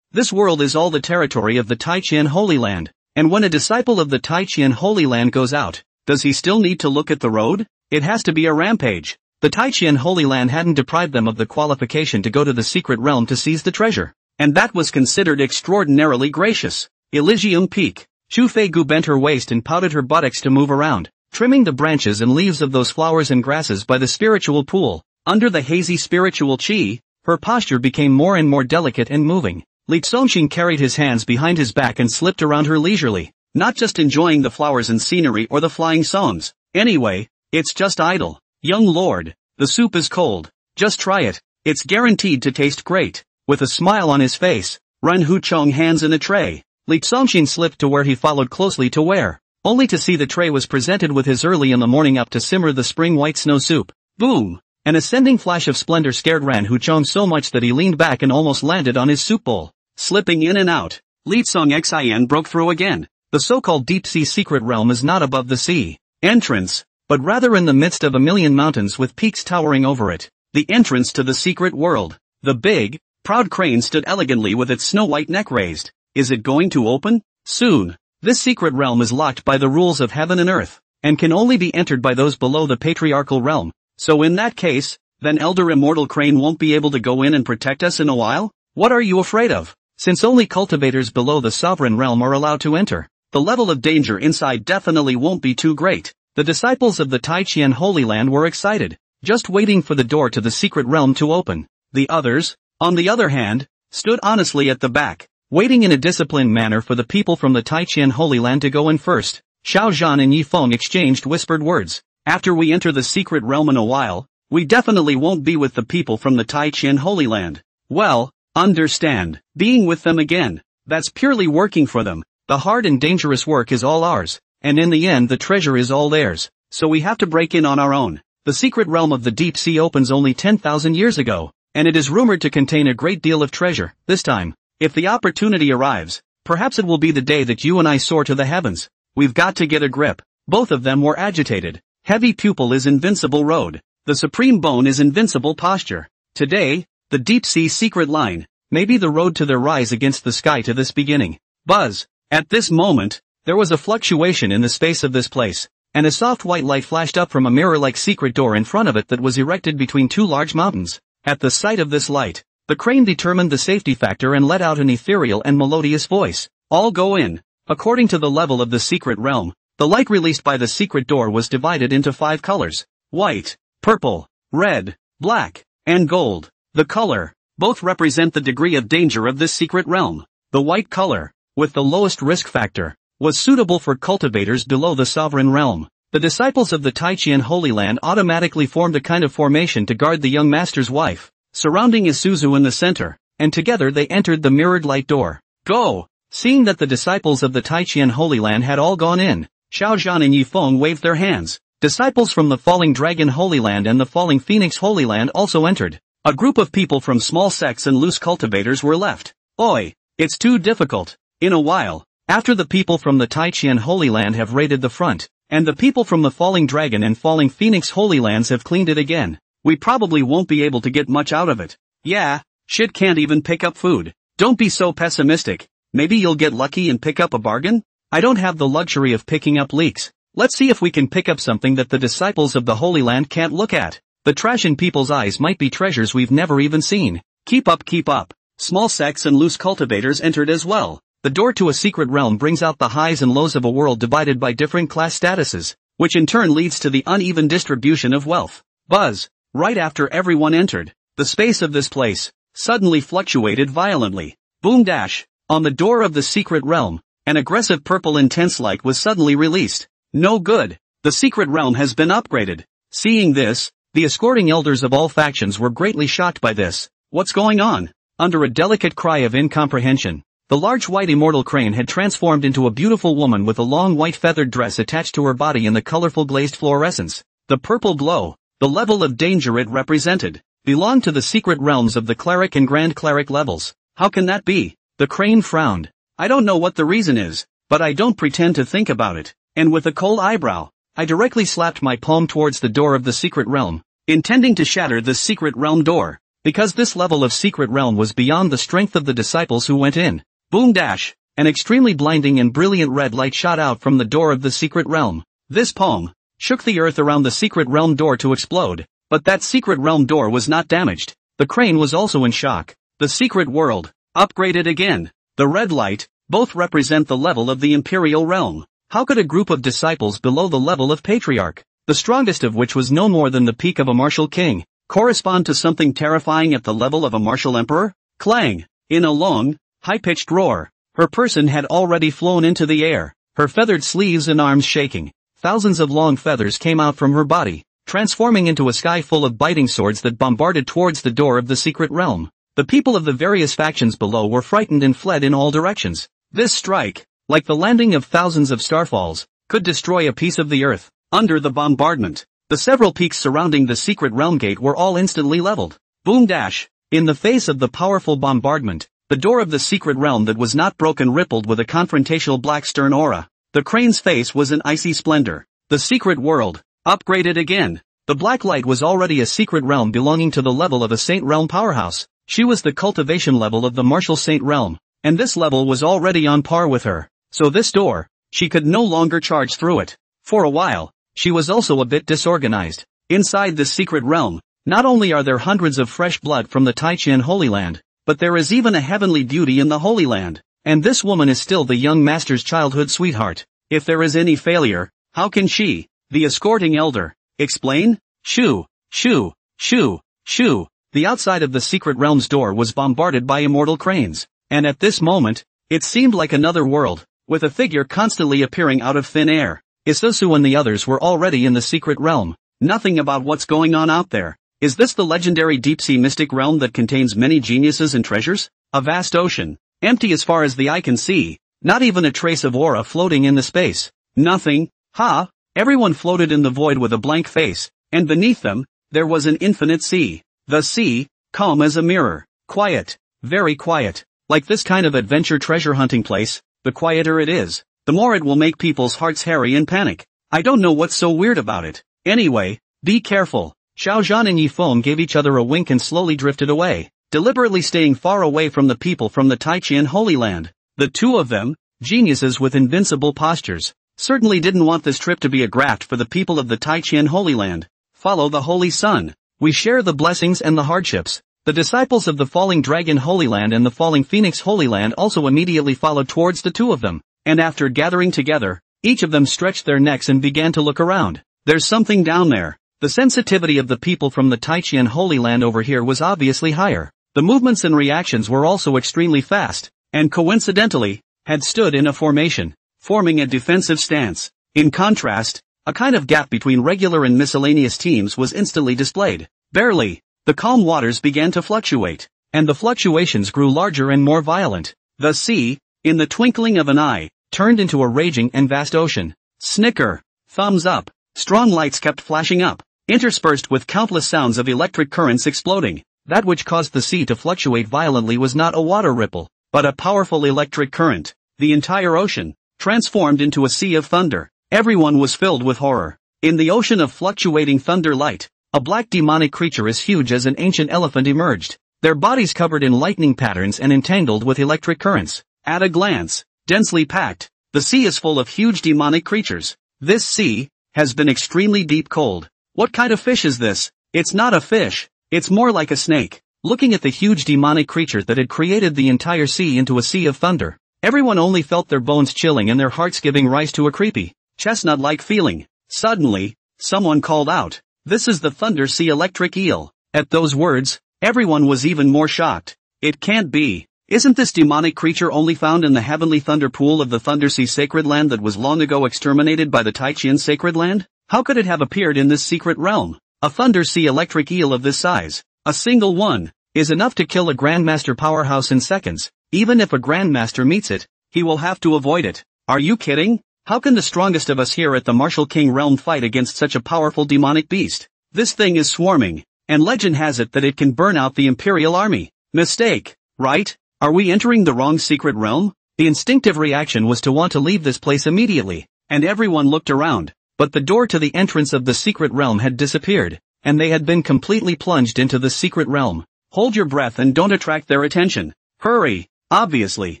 [SPEAKER 1] This world is all the territory of the Taichian Holy Land, and when a disciple of the Taichian Holy Land goes out, does he still need to look at the road? It has to be a rampage. The Taichian Holy Land hadn't deprived them of the qualification to go to the secret realm to seize the treasure, and that was considered extraordinarily gracious. Elysium Peak. Chu Fei-gu bent her waist and pouted her buttocks to move around, trimming the branches and leaves of those flowers and grasses by the spiritual pool. Under the hazy spiritual chi, her posture became more and more delicate and moving. Li Zongxin carried his hands behind his back and slipped around her leisurely, not just enjoying the flowers and scenery or the flying songs. Anyway, it's just idle. Young lord, the soup is cold. Just try it. It's guaranteed to taste great. With a smile on his face, Ren Huchong hands in a tray. Li Zongxin slipped to where he followed closely to where, only to see the tray was presented with his early in the morning up to simmer the spring white snow soup. Boom! An ascending flash of splendor scared Ren Huchong so much that he leaned back and almost landed on his soup bowl. Slipping in and out, Li Zong Xian broke through again. The so-called deep-sea secret realm is not above the sea entrance, but rather in the midst of a million mountains with peaks towering over it. The entrance to the secret world. The big, proud crane stood elegantly with its snow-white neck raised. Is it going to open? Soon. This secret realm is locked by the rules of heaven and earth, and can only be entered by those below the patriarchal realm. So in that case, then Elder Immortal Crane won't be able to go in and protect us in a while? What are you afraid of? since only cultivators below the sovereign realm are allowed to enter. The level of danger inside definitely won't be too great. The disciples of the Taiqian Holy Land were excited, just waiting for the door to the secret realm to open. The others, on the other hand, stood honestly at the back, waiting in a disciplined manner for the people from the Taiqian Holy Land to go in first. Xiao Zhan and Yi Feng exchanged whispered words. After we enter the secret realm in a while, we definitely won't be with the people from the Taiqian Holy Land. Well, understand, being with them again, that's purely working for them. The hard and dangerous work is all ours, and in the end the treasure is all theirs, so we have to break in on our own. The secret realm of the deep sea opens only 10,000 years ago, and it is rumored to contain a great deal of treasure. This time, if the opportunity arrives, perhaps it will be the day that you and I soar to the heavens. We've got to get a grip. Both of them were agitated. Heavy pupil is invincible road. The supreme bone is invincible posture. Today, the deep sea secret line may be the road to their rise against the sky to this beginning. Buzz. At this moment, there was a fluctuation in the space of this place, and a soft white light flashed up from a mirror-like secret door in front of it that was erected between two large mountains. At the sight of this light, the crane determined the safety factor and let out an ethereal and melodious voice. All go in. According to the level of the secret realm, the light released by the secret door was divided into 5 colors: white, purple, red, black, and gold. The color, both represent the degree of danger of this secret realm. The white color, with the lowest risk factor, was suitable for cultivators below the sovereign realm. The disciples of the Taiqian Holy Land automatically formed a kind of formation to guard the young master's wife, surrounding Isuzu in the center, and together they entered the mirrored light door. Go! Seeing that the disciples of the Taiqian Holy Land had all gone in, Xiao Zhan and Yi Feng waved their hands. Disciples from the Falling Dragon Holy Land and the Falling Phoenix Holy Land also entered. A group of people from small sects and loose cultivators were left. Oi! It's too difficult. In a while, after the people from the Taiqian Holy Land have raided the front, and the people from the Falling Dragon and Falling Phoenix Holy Lands have cleaned it again, we probably won't be able to get much out of it. Yeah, shit can't even pick up food. Don't be so pessimistic. Maybe you'll get lucky and pick up a bargain? I don't have the luxury of picking up leaks. Let's see if we can pick up something that the disciples of the Holy Land can't look at. The trash in people's eyes might be treasures we've never even seen. Keep up, keep up. Small sects and loose cultivators entered as well. The door to a secret realm brings out the highs and lows of a world divided by different class statuses, which in turn leads to the uneven distribution of wealth. Buzz. Right after everyone entered, the space of this place suddenly fluctuated violently. Boom dash. On the door of the secret realm, an aggressive purple intense light was suddenly released. No good. The secret realm has been upgraded. Seeing this, the escorting elders of all factions were greatly shocked by this. What's going on? Under a delicate cry of incomprehension, the large white immortal crane had transformed into a beautiful woman with a long white feathered dress attached to her body in the colorful glazed fluorescence. The purple glow, the level of danger it represented, belonged to the secret realms of the cleric and grand cleric levels. How can that be? The crane frowned. I don't know what the reason is, but I don't pretend to think about it. And with a cold eyebrow, I directly slapped my palm towards the door of the secret realm, intending to shatter the secret realm door, because this level of secret realm was beyond the strength of the disciples who went in. Boom dash! An extremely blinding and brilliant red light shot out from the door of the secret realm. This palm shook the earth around the secret realm door to explode, but that secret realm door was not damaged. The crane was also in shock. The secret world, upgraded again. The red light, both represent the level of the imperial realm. How could a group of disciples below the level of patriarch, the strongest of which was no more than the peak of a martial king, correspond to something terrifying at the level of a martial emperor? Clang! In a long, high-pitched roar, her person had already flown into the air, her feathered sleeves and arms shaking. Thousands of long feathers came out from her body, transforming into a sky full of biting swords that bombarded towards the door of the secret realm. The people of the various factions below were frightened and fled in all directions. This strike, like the landing of thousands of starfalls, could destroy a piece of the earth. Under the bombardment, the several peaks surrounding the secret realm gate were all instantly leveled. Boom dash! In the face of the powerful bombardment, the door of the secret realm that was not broken rippled with a confrontational black stern aura. The crane's face was an icy splendor. The secret world, upgraded again. The black light was already a secret realm belonging to the level of a Saint Realm powerhouse. She was the cultivation level of the martial Saint Realm, and this level was already on par with her. So this door, she could no longer charge through it. For a while, she was also a bit disorganized. Inside this secret realm, not only are there hundreds of fresh blood from the Taiqian Holy Land, but there is even a heavenly beauty in the Holy Land, and this woman is still the young master's childhood sweetheart. If there is any failure, how can she, the escorting elder, explain? Shoo, shoo, shoo, shoo. The outside of the secret realm's door was bombarded by immortal cranes, and at this moment, it seemed like another world, with a figure constantly appearing out of thin air. Isusu and the others were already in the secret realm. Nothing about what's going on out there. Is this the legendary deep-sea mystic realm that contains many geniuses and treasures? A vast ocean, empty as far as the eye can see, not even a trace of aura floating in the space. Nothing, ha! Everyone floated in the void with a blank face, and beneath them, there was an infinite sea. The sea, calm as a mirror, quiet, very quiet. Like this kind of adventure treasure hunting place, the quieter it is, the more it will make people's hearts hairy and panic. I don't know what's so weird about it. Anyway, be careful. Xiao Zhan and Yifeng gave each other a wink and slowly drifted away, deliberately staying far away from the people from the Taiqian Holy Land. The two of them, geniuses with invincible postures, certainly didn't want this trip to be a graft for the people of the Taiqian Holy Land. Follow the Holy Sun. We share the blessings and the hardships. The disciples of the Falling Dragon Holy Land and the Falling Phoenix Holy Land also immediately followed towards the two of them, and after gathering together, each of them stretched their necks and began to look around. There's something down there. The sensitivity of the people from the Taiqian Holy Land over here was obviously higher. The movements and reactions were also extremely fast, and coincidentally, had stood in a formation, forming a defensive stance. In contrast, a kind of gap between regular and miscellaneous teams was instantly displayed. Barely, the calm waters began to fluctuate, and the fluctuations grew larger and more violent. The sea, in the twinkling of an eye, turned into a raging and vast ocean. Snicker, thumbs up, strong lights kept flashing up, interspersed with countless sounds of electric currents exploding. That which caused the sea to fluctuate violently was not a water ripple, but a powerful electric current. The entire ocean, transformed into a sea of thunder. Everyone was filled with horror. In the ocean of fluctuating thunder light, a black demonic creature as huge as an ancient elephant emerged, their bodies covered in lightning patterns and entangled with electric currents. At a glance, densely packed, the sea is full of huge demonic creatures. This sea has been extremely deep cold. What kind of fish is this? It's not a fish, it's more like a snake. Looking at the huge demonic creature that had created the entire sea into a sea of thunder, everyone only felt their bones chilling and their hearts giving rise to a creepy, chestnut-like feeling. Suddenly, someone called out, "This is the Thunder Sea Electric Eel." At those words, everyone was even more shocked. It can't be. Isn't this demonic creature only found in the heavenly thunder pool of the Thunder Sea Sacred Land that was long ago exterminated by the Taiqian Sacred Land? How could it have appeared in this secret realm? A Thunder Sea Electric Eel of this size, a single one, is enough to kill a Grandmaster powerhouse in seconds. Even if a Grandmaster meets it, he will have to avoid it. Are you kidding? How can the strongest of us here at the Martial King realm fight against such a powerful demonic beast? This thing is swarming, and legend has it that it can burn out the Imperial army. Mistake, right? Are we entering the wrong secret realm? The instinctive reaction was to want to leave this place immediately, and everyone looked around, but the door to the entrance of the secret realm had disappeared, and they had been completely plunged into the secret realm. Hold your breath and don't attract their attention. Hurry! Obviously,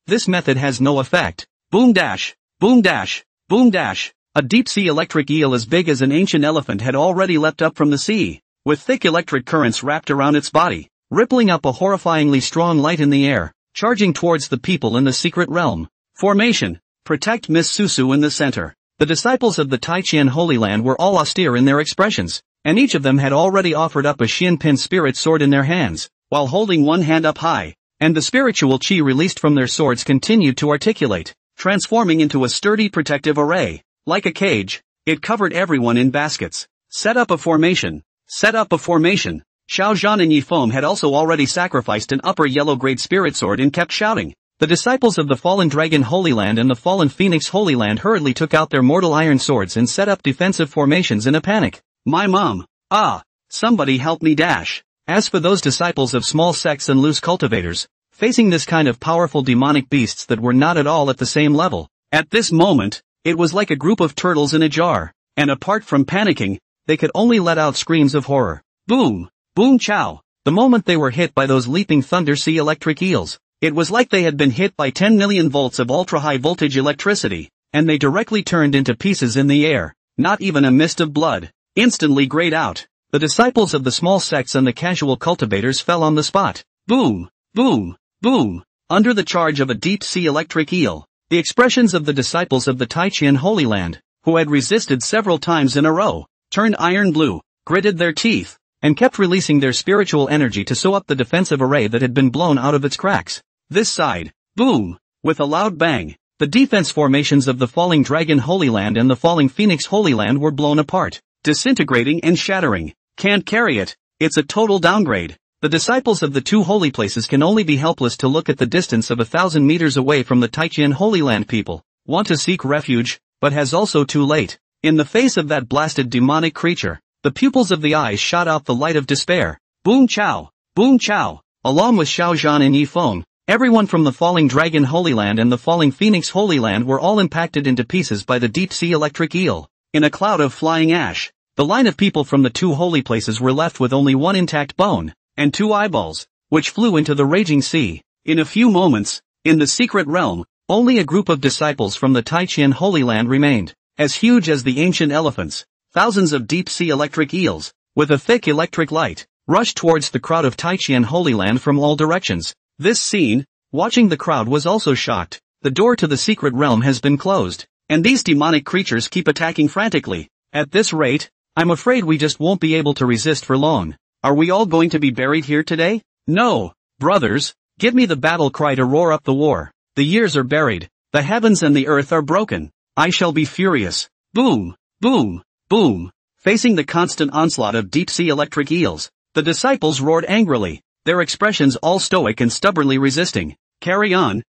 [SPEAKER 1] this method has no effect. Boom dash! Boom dash! Boom dash! A deep-sea electric eel as big as an ancient elephant had already leapt up from the sea, with thick electric currents wrapped around its body, rippling up a horrifyingly strong light in the air, charging towards the people in the secret realm. Formation. Protect Miss Susu in the center. The disciples of the Taiqian Holy Land were all austere in their expressions, and each of them had already offered up a Shinpin spirit sword in their hands, while holding one hand up high, and the spiritual chi released from their swords continued to articulate, transforming into a sturdy protective array. Like a cage, it covered everyone in baskets. Set up a formation. Set up a formation. Xiao Zhan and Yifeng had also already sacrificed an upper yellow-grade spirit sword and kept shouting. The disciples of the Fallen Dragon Holy Land and the Fallen Phoenix Holy Land hurriedly took out their mortal iron swords and set up defensive formations in a panic. My mom! Ah! Somebody help me dash! As for those disciples of small sects and loose cultivators, facing this kind of powerful demonic beasts that were not at all at the same level, at this moment, it was like a group of turtles in a jar, and apart from panicking, they could only let out screams of horror. Boom! Boom chow! The moment they were hit by those leaping Thunder Sea electric eels, it was like they had been hit by 10 million volts of ultra-high voltage electricity, and they directly turned into pieces in the air, not even a mist of blood, instantly grayed out. The disciples of the small sects and the casual cultivators fell on the spot. Boom! Boom! Boom! Under the charge of a deep-sea electric eel, the expressions of the disciples of the Taichian Holy Land, who had resisted several times in a row, turned iron blue, gritted their teeth, and kept releasing their spiritual energy to sew up the defensive array that had been blown out of its cracks. This side, boom! With a loud bang, the defense formations of the falling Dragon Holy Land and the falling Phoenix Holy Land were blown apart, disintegrating and shattering. Can't carry it, it's a total downgrade. The disciples of the two holy places can only be helpless to look at the distance of 1,000 meters away from the Taichian Holy Land. People want to seek refuge, but has also too late. In the face of that blasted demonic creature, the pupils of the eyes shot out the light of despair. Boom chow! Boom chow! Along with Xiao Zhan and Yi Feng, everyone from the falling Dragon Holy Land and the falling Phoenix Holy Land were all impacted into pieces by the deep-sea electric eel. In a cloud of flying ash, the line of people from the two holy places were left with only one intact bone, and two eyeballs, which flew into the raging sea. In a few moments, in the secret realm, only a group of disciples from the Taichian Holy Land remained, as huge as the ancient elephants. Thousands of deep-sea electric eels, with a thick electric light, rushed towards the crowd of Taichian Holy Land from all directions. This scene, watching the crowd was also shocked. The door to the secret realm has been closed, and these demonic creatures keep attacking frantically. At this rate, I'm afraid we just won't be able to resist for long. Are we all going to be buried here today? No, brothers, give me the battle cry to roar up the war. The years are buried, the heavens and the earth are broken. I shall be furious. Boom, boom, boom. Facing the constant onslaught of deep-sea electric eels, the disciples roared angrily, their expressions all stoic and stubbornly resisting. Carry on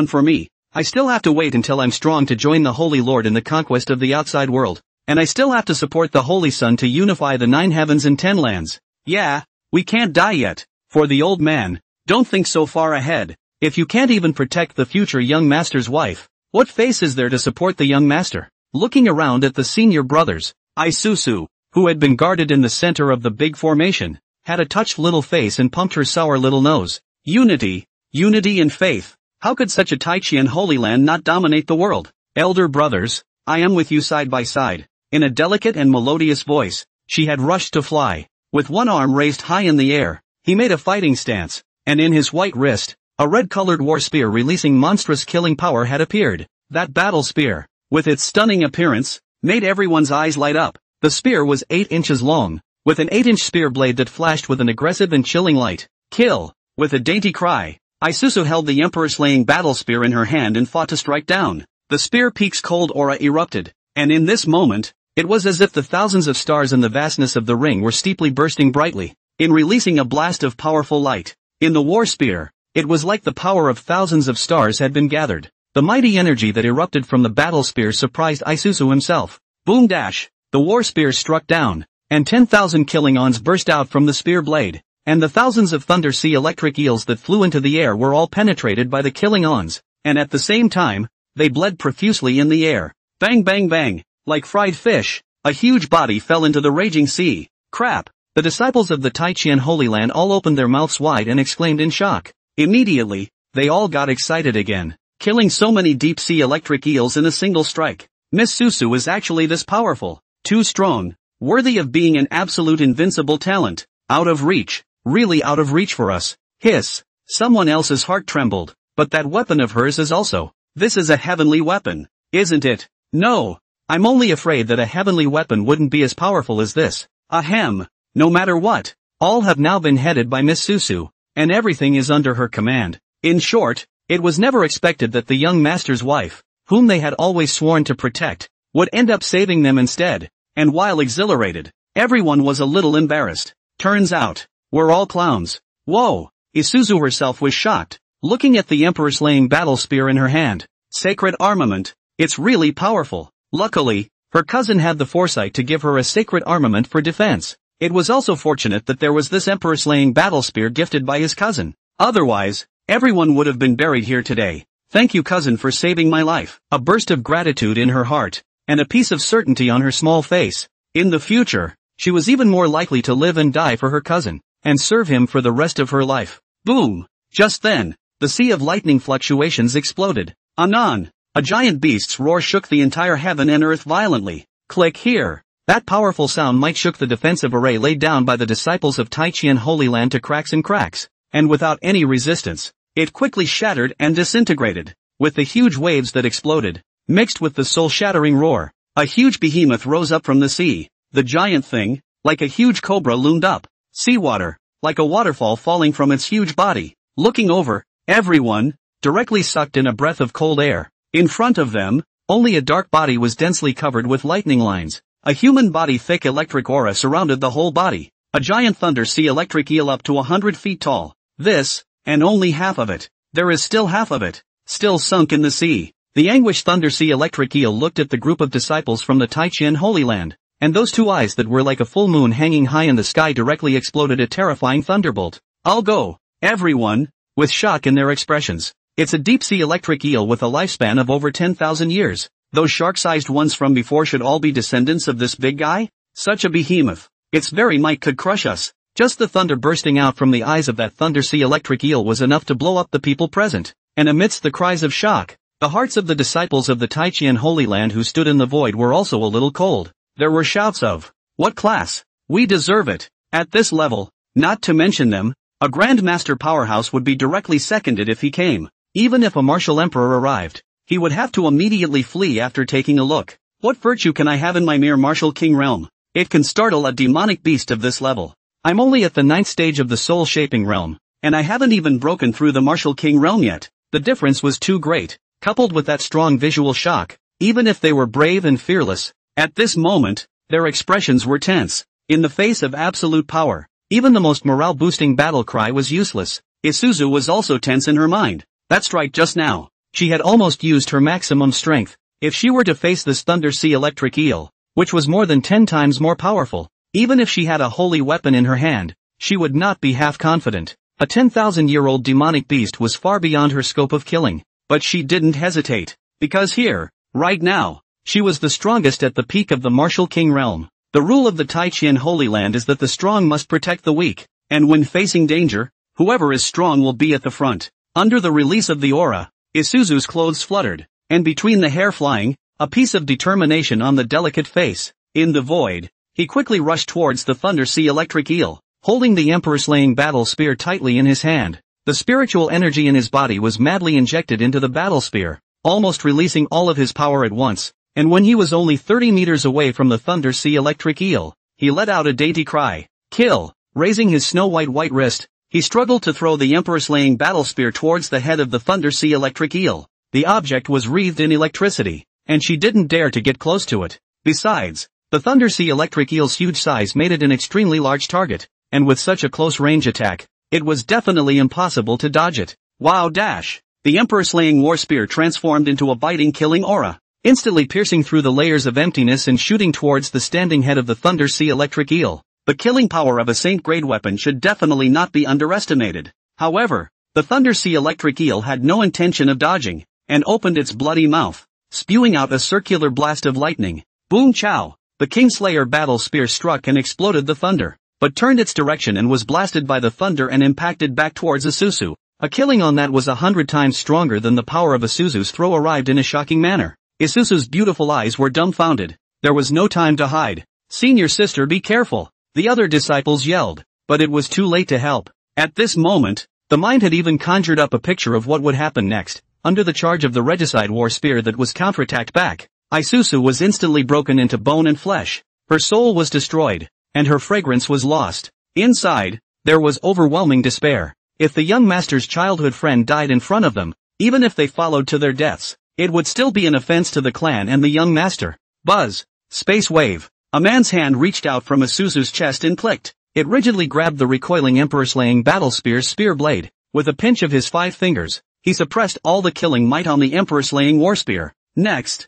[SPEAKER 1] for me. I still have to wait until I'm strong to join the Holy Lord in the conquest of the outside world, and I still have to support the Holy Sun to unify the 9 heavens and 10 lands. Yeah, we can't die yet. For the old man, don't think so far ahead. If you can't even protect the future young master's wife, what face is there to support the young master? Looking around at the senior brothers, Isuzu, who had been guarded in the center of the big formation, had a touched little face and pumped her sour little nose. Unity and faith. How could such a Taichian Holy Land not dominate the world? Elder brothers, I am with you side by side. In a delicate and melodious voice, she had rushed to fly. With one arm raised high in the air, he made a fighting stance, and in his white wrist, a red-colored war spear releasing monstrous killing power had appeared. That battle spear, with its stunning appearance, made everyone's eyes light up. The spear was 8 inches long, with an 8-inch spear blade that flashed with an aggressive and chilling light. Kill! With a dainty cry, Isuzu held the emperor-slaying battle spear in her hand and fought to strike down. The spear peak's cold aura erupted, and in this moment, it was as if the thousands of stars in the vastness of the ring were steeply bursting brightly, in releasing a blast of powerful light. In the war spear, it was like the power of thousands of stars had been gathered. The mighty energy that erupted from the battle spear surprised Isuzu himself. Boom dash! The war spear struck down, and 10,000 killing ons burst out from the spear blade, and the thousands of thunder sea electric eels that flew into the air were all penetrated by the killing ons, and at the same time, they bled profusely in the air. Bang bang bang! Like fried fish, a huge body fell into the raging sea. Crap! The disciples of the Taichian Holy Land all opened their mouths wide and exclaimed in shock. Immediately, they all got excited again, killing so many deep-sea electric eels in a single strike. Miss Susu is actually this powerful, too strong, worthy of being an absolute invincible talent. Out of reach, really out of reach for us. Hiss! Someone else's heart trembled, but that weapon of hers is also. This is a heavenly weapon, isn't it? No! I'm only afraid that a heavenly weapon wouldn't be as powerful as this. Ahem. No matter what, all have now been headed by Miss Susu, and everything is under her command. In short, it was never expected that the young master's wife, whom they had always sworn to protect, would end up saving them instead, and while exhilarated, everyone was a little embarrassed. Turns out, we're all clowns. Whoa! Isuzu herself was shocked, looking at the emperor-slaying battle spear in her hand. Sacred armament, it's really powerful. Luckily, her cousin had the foresight to give her a sacred armament for defense. It was also fortunate that there was this emperor-slaying battle spear gifted by his cousin. Otherwise, everyone would have been buried here today. Thank you, cousin, for saving my life. A burst of gratitude in her heart, and a piece of certainty on her small face. In the future, she was even more likely to live and die for her cousin, and serve him for the rest of her life. Boom! Just then, the sea of lightning fluctuations exploded. Anon! A giant beast's roar shook the entire heaven and earth violently. Click here. That powerful sound might shook the defensive array laid down by the disciples of Taichian Holy Land to cracks and cracks. and without any resistance, it quickly shattered and disintegrated. With the huge waves that exploded, mixed with the soul-shattering roar, a huge behemoth rose up from the sea. The giant thing, like a huge cobra, loomed up. Seawater, like a waterfall falling from its huge body. Looking over, everyone, directly sucked in a breath of cold air. In front of them, only a dark body was densely covered with lightning lines. A human body, thick electric aura surrounded the whole body. A giant thunder sea electric eel up to 100 feet tall. This, and only half of it. There is still half of it, still sunk in the sea. The anguished thunder sea electric eel looked at the group of disciples from the Taichian Holy Land, and those two eyes that were like a full moon hanging high in the sky directly exploded a terrifying thunderbolt. "I'll go!" Everyone, with shock in their expressions. It's a deep-sea electric eel with a lifespan of over 10,000 years. Those shark-sized ones from before should all be descendants of this big guy? Such a behemoth. Its very might could crush us. Just the thunder bursting out from the eyes of that thunder sea electric eel was enough to blow up the people present. And amidst the cries of shock, the hearts of the disciples of the Taichian Holy Land who stood in the void were also a little cold. There were shouts of, "What class? We deserve it." At this level, not to mention them, a Grandmaster powerhouse would be directly seconded if he came. Even if a martial emperor arrived, he would have to immediately flee after taking a look. What virtue can I have in my mere martial king realm? It can startle a demonic beast of this level. I'm only at the 9th stage of the soul-shaping realm, and I haven't even broken through the martial king realm yet. The difference was too great, coupled with that strong visual shock. Even if they were brave and fearless, at this moment, their expressions were tense. In the face of absolute power, even the most morale-boosting battle cry was useless. Isuzu was also tense in her mind. That's right, just now, she had almost used her maximum strength. If she were to face this thunder sea electric eel, which was more than 10 times more powerful, even if she had a holy weapon in her hand, she would not be half confident. A 10,000-year-old demonic beast was far beyond her scope of killing. But she didn't hesitate, because here, right now, she was the strongest at the peak of the martial king realm. The rule of the Taichian Holy Land is that the strong must protect the weak, and when facing danger, whoever is strong will be at the front. Under the release of the aura, Isuzu's clothes fluttered, and between the hair flying, a piece of determination on the delicate face. In the void, he quickly rushed towards the thunder sea electric eel, holding the emperor-slaying battle spear tightly in his hand. The spiritual energy in his body was madly injected into the battle spear, almost releasing all of his power at once, and when he was only 30 meters away from the thunder sea electric eel, he let out a dainty cry, "Kill!" Raising his snow-white wrist, he struggled to throw the emperor-slaying battle spear towards the head of the thunder sea electric eel. The object was wreathed in electricity, and she didn't dare to get close to it. Besides, the thunder sea electric eel's huge size made it an extremely large target, and with such a close-range attack, it was definitely impossible to dodge it. Wow dash! The emperor-slaying war spear transformed into a biting killing aura, instantly piercing through the layers of emptiness and shooting towards the standing head of the thunder sea electric eel. The killing power of a saint-grade weapon should definitely not be underestimated. However, the thunder sea electric eel had no intention of dodging, and opened its bloody mouth, spewing out a circular blast of lightning. Boom chow! The Kingslayer battle spear struck and exploded the thunder, but turned its direction and was blasted by the thunder and impacted back towards Isuzu. A killing on that was 100 times stronger than the power of Isuzu's throw arrived in a shocking manner. Isuzu's beautiful eyes were dumbfounded. There was no time to hide. "Senior sister, be careful!" The other disciples yelled, but it was too late to help. At this moment, the mind had even conjured up a picture of what would happen next. Under the charge of the regicide war spear that was counterattacked back, Isuzu was instantly broken into bone and flesh. Her soul was destroyed, and her fragrance was lost. Inside, there was overwhelming despair. If the young master's childhood friend died in front of them, even if they followed to their deaths, it would still be an offense to the clan and the young master. Buzz! Space wave! A man's hand reached out from Isuzu's chest and clicked. It rigidly grabbed the recoiling emperor-slaying battle spear's spear blade. With a pinch of his 5 fingers, he suppressed all the killing might on the emperor-slaying war spear. Next,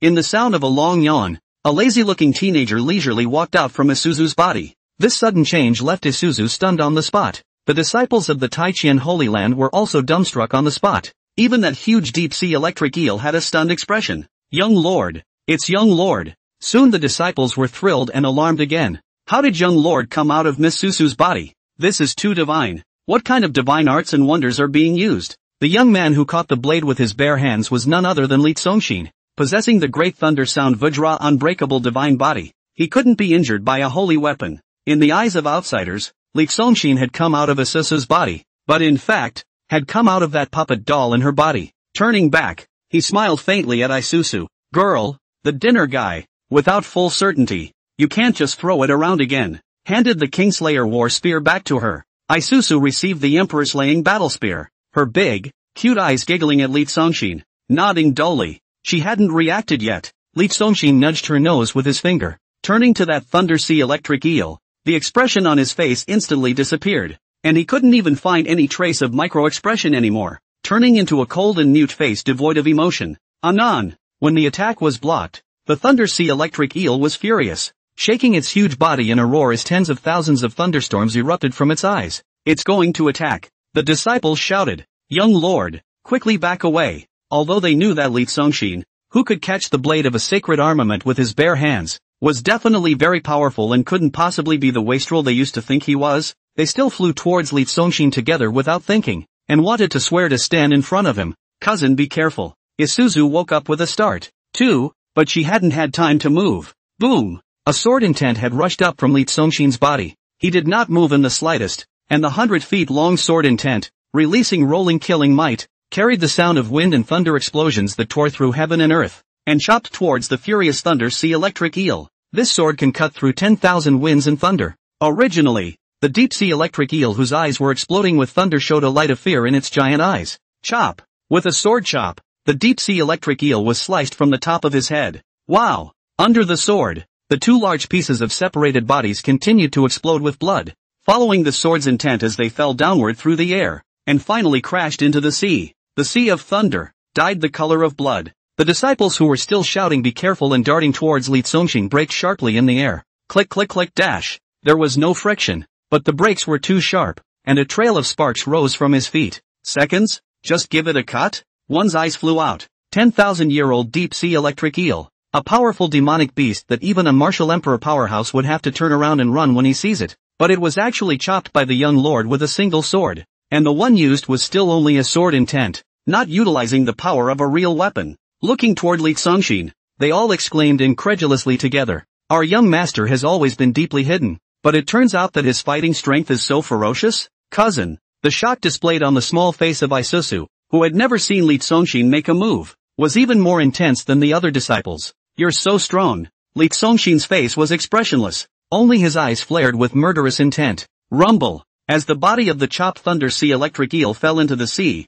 [SPEAKER 1] in the sound of a long yawn, a lazy-looking teenager leisurely walked out from Isuzu's body. This sudden change left Isuzu stunned on the spot. The disciples of the Taichian Holy Land were also dumbstruck on the spot. Even that huge deep-sea electric eel had a stunned expression. "Young Lord! It's Young Lord!" Soon the disciples were thrilled and alarmed again. How did Young Lord come out of Miss Susu's body? This is too divine. What kind of divine arts and wonders are being used? The young man who caught the blade with his bare hands was none other than Li Songshin, possessing the great thunder sound Vajra unbreakable divine body. He couldn't be injured by a holy weapon. In the eyes of outsiders, Li Songshin had come out of Isusu's body, but in fact, had come out of that puppet doll in her body. Turning back, he smiled faintly at Isusu. Girl, the dinner guy, without full certainty, you can't just throw it around again. Handed the Kingslayer war spear back to her. Isusu received the Emperor Slaying battle spear, her big, cute eyes giggling at Li Songshin, nodding dully. She hadn't reacted yet. Li Songshin nudged her nose with his finger. Turning to that Thunder Sea electric eel, the expression on his face instantly disappeared, and he couldn't even find any trace of micro-expression anymore, turning into a cold and mute face devoid of emotion. Anon, when the attack was blocked, the Thunder Sea electric eel was furious, shaking its huge body in a roar as tens of thousands of thunderstorms erupted from its eyes. It's going to attack. The disciples shouted. Young lord, quickly back away. Although they knew that Li Songshin, who could catch the blade of a sacred armament with his bare hands, was definitely very powerful and couldn't possibly be the wastrel they used to think he was, they still flew towards Li Songshin together without thinking, and wanted to swear to stand in front of him. Cousin, be careful. Isuzu woke up with a start, too, but she hadn't had time to move. Boom! A sword intent had rushed up from Li Songshin's body. He did not move in the slightest, and the 100-feet-long sword intent, releasing rolling killing might, carried the sound of wind and thunder explosions that tore through heaven and earth, and chopped towards the furious Thunder Sea electric eel. This sword can cut through 10,000 winds and thunder. Originally, the deep sea electric eel whose eyes were exploding with thunder showed a light of fear in its giant eyes. Chop! With a sword chop, the deep sea electric eel was sliced from the top of his head. Wow! Under the sword, the two large pieces of separated bodies continued to explode with blood, following the sword's intent as they fell downward through the air, and finally crashed into the sea. The sea of thunder, dyed the color of blood. The disciples who were still shouting be careful and darting towards Li Songshin braked sharply in the air. Click click click dash. There was no friction, but the brakes were too sharp, and a trail of sparks rose from his feet. Seconds? Just give it a cut? One's eyes flew out. 10,000-year-old deep sea electric eel. A powerful demonic beast that even a martial emperor powerhouse would have to turn around and run when he sees it. But it was actually chopped by the young lord with a single sword. And the one used was still only a sword intent, not utilizing the power of a real weapon. Looking toward Li Songshin, they all exclaimed incredulously together. Our young master has always been deeply hidden, but it turns out that his fighting strength is so ferocious? Cousin, the shock displayed on the small face of Isusu, who had never seen Li Songshin make a move, was even more intense than the other disciples. You're so strong. Li Songshin's face was expressionless, only his eyes flared with murderous intent. Rumble. As the body of the chopped Thunder Sea electric eel fell into the sea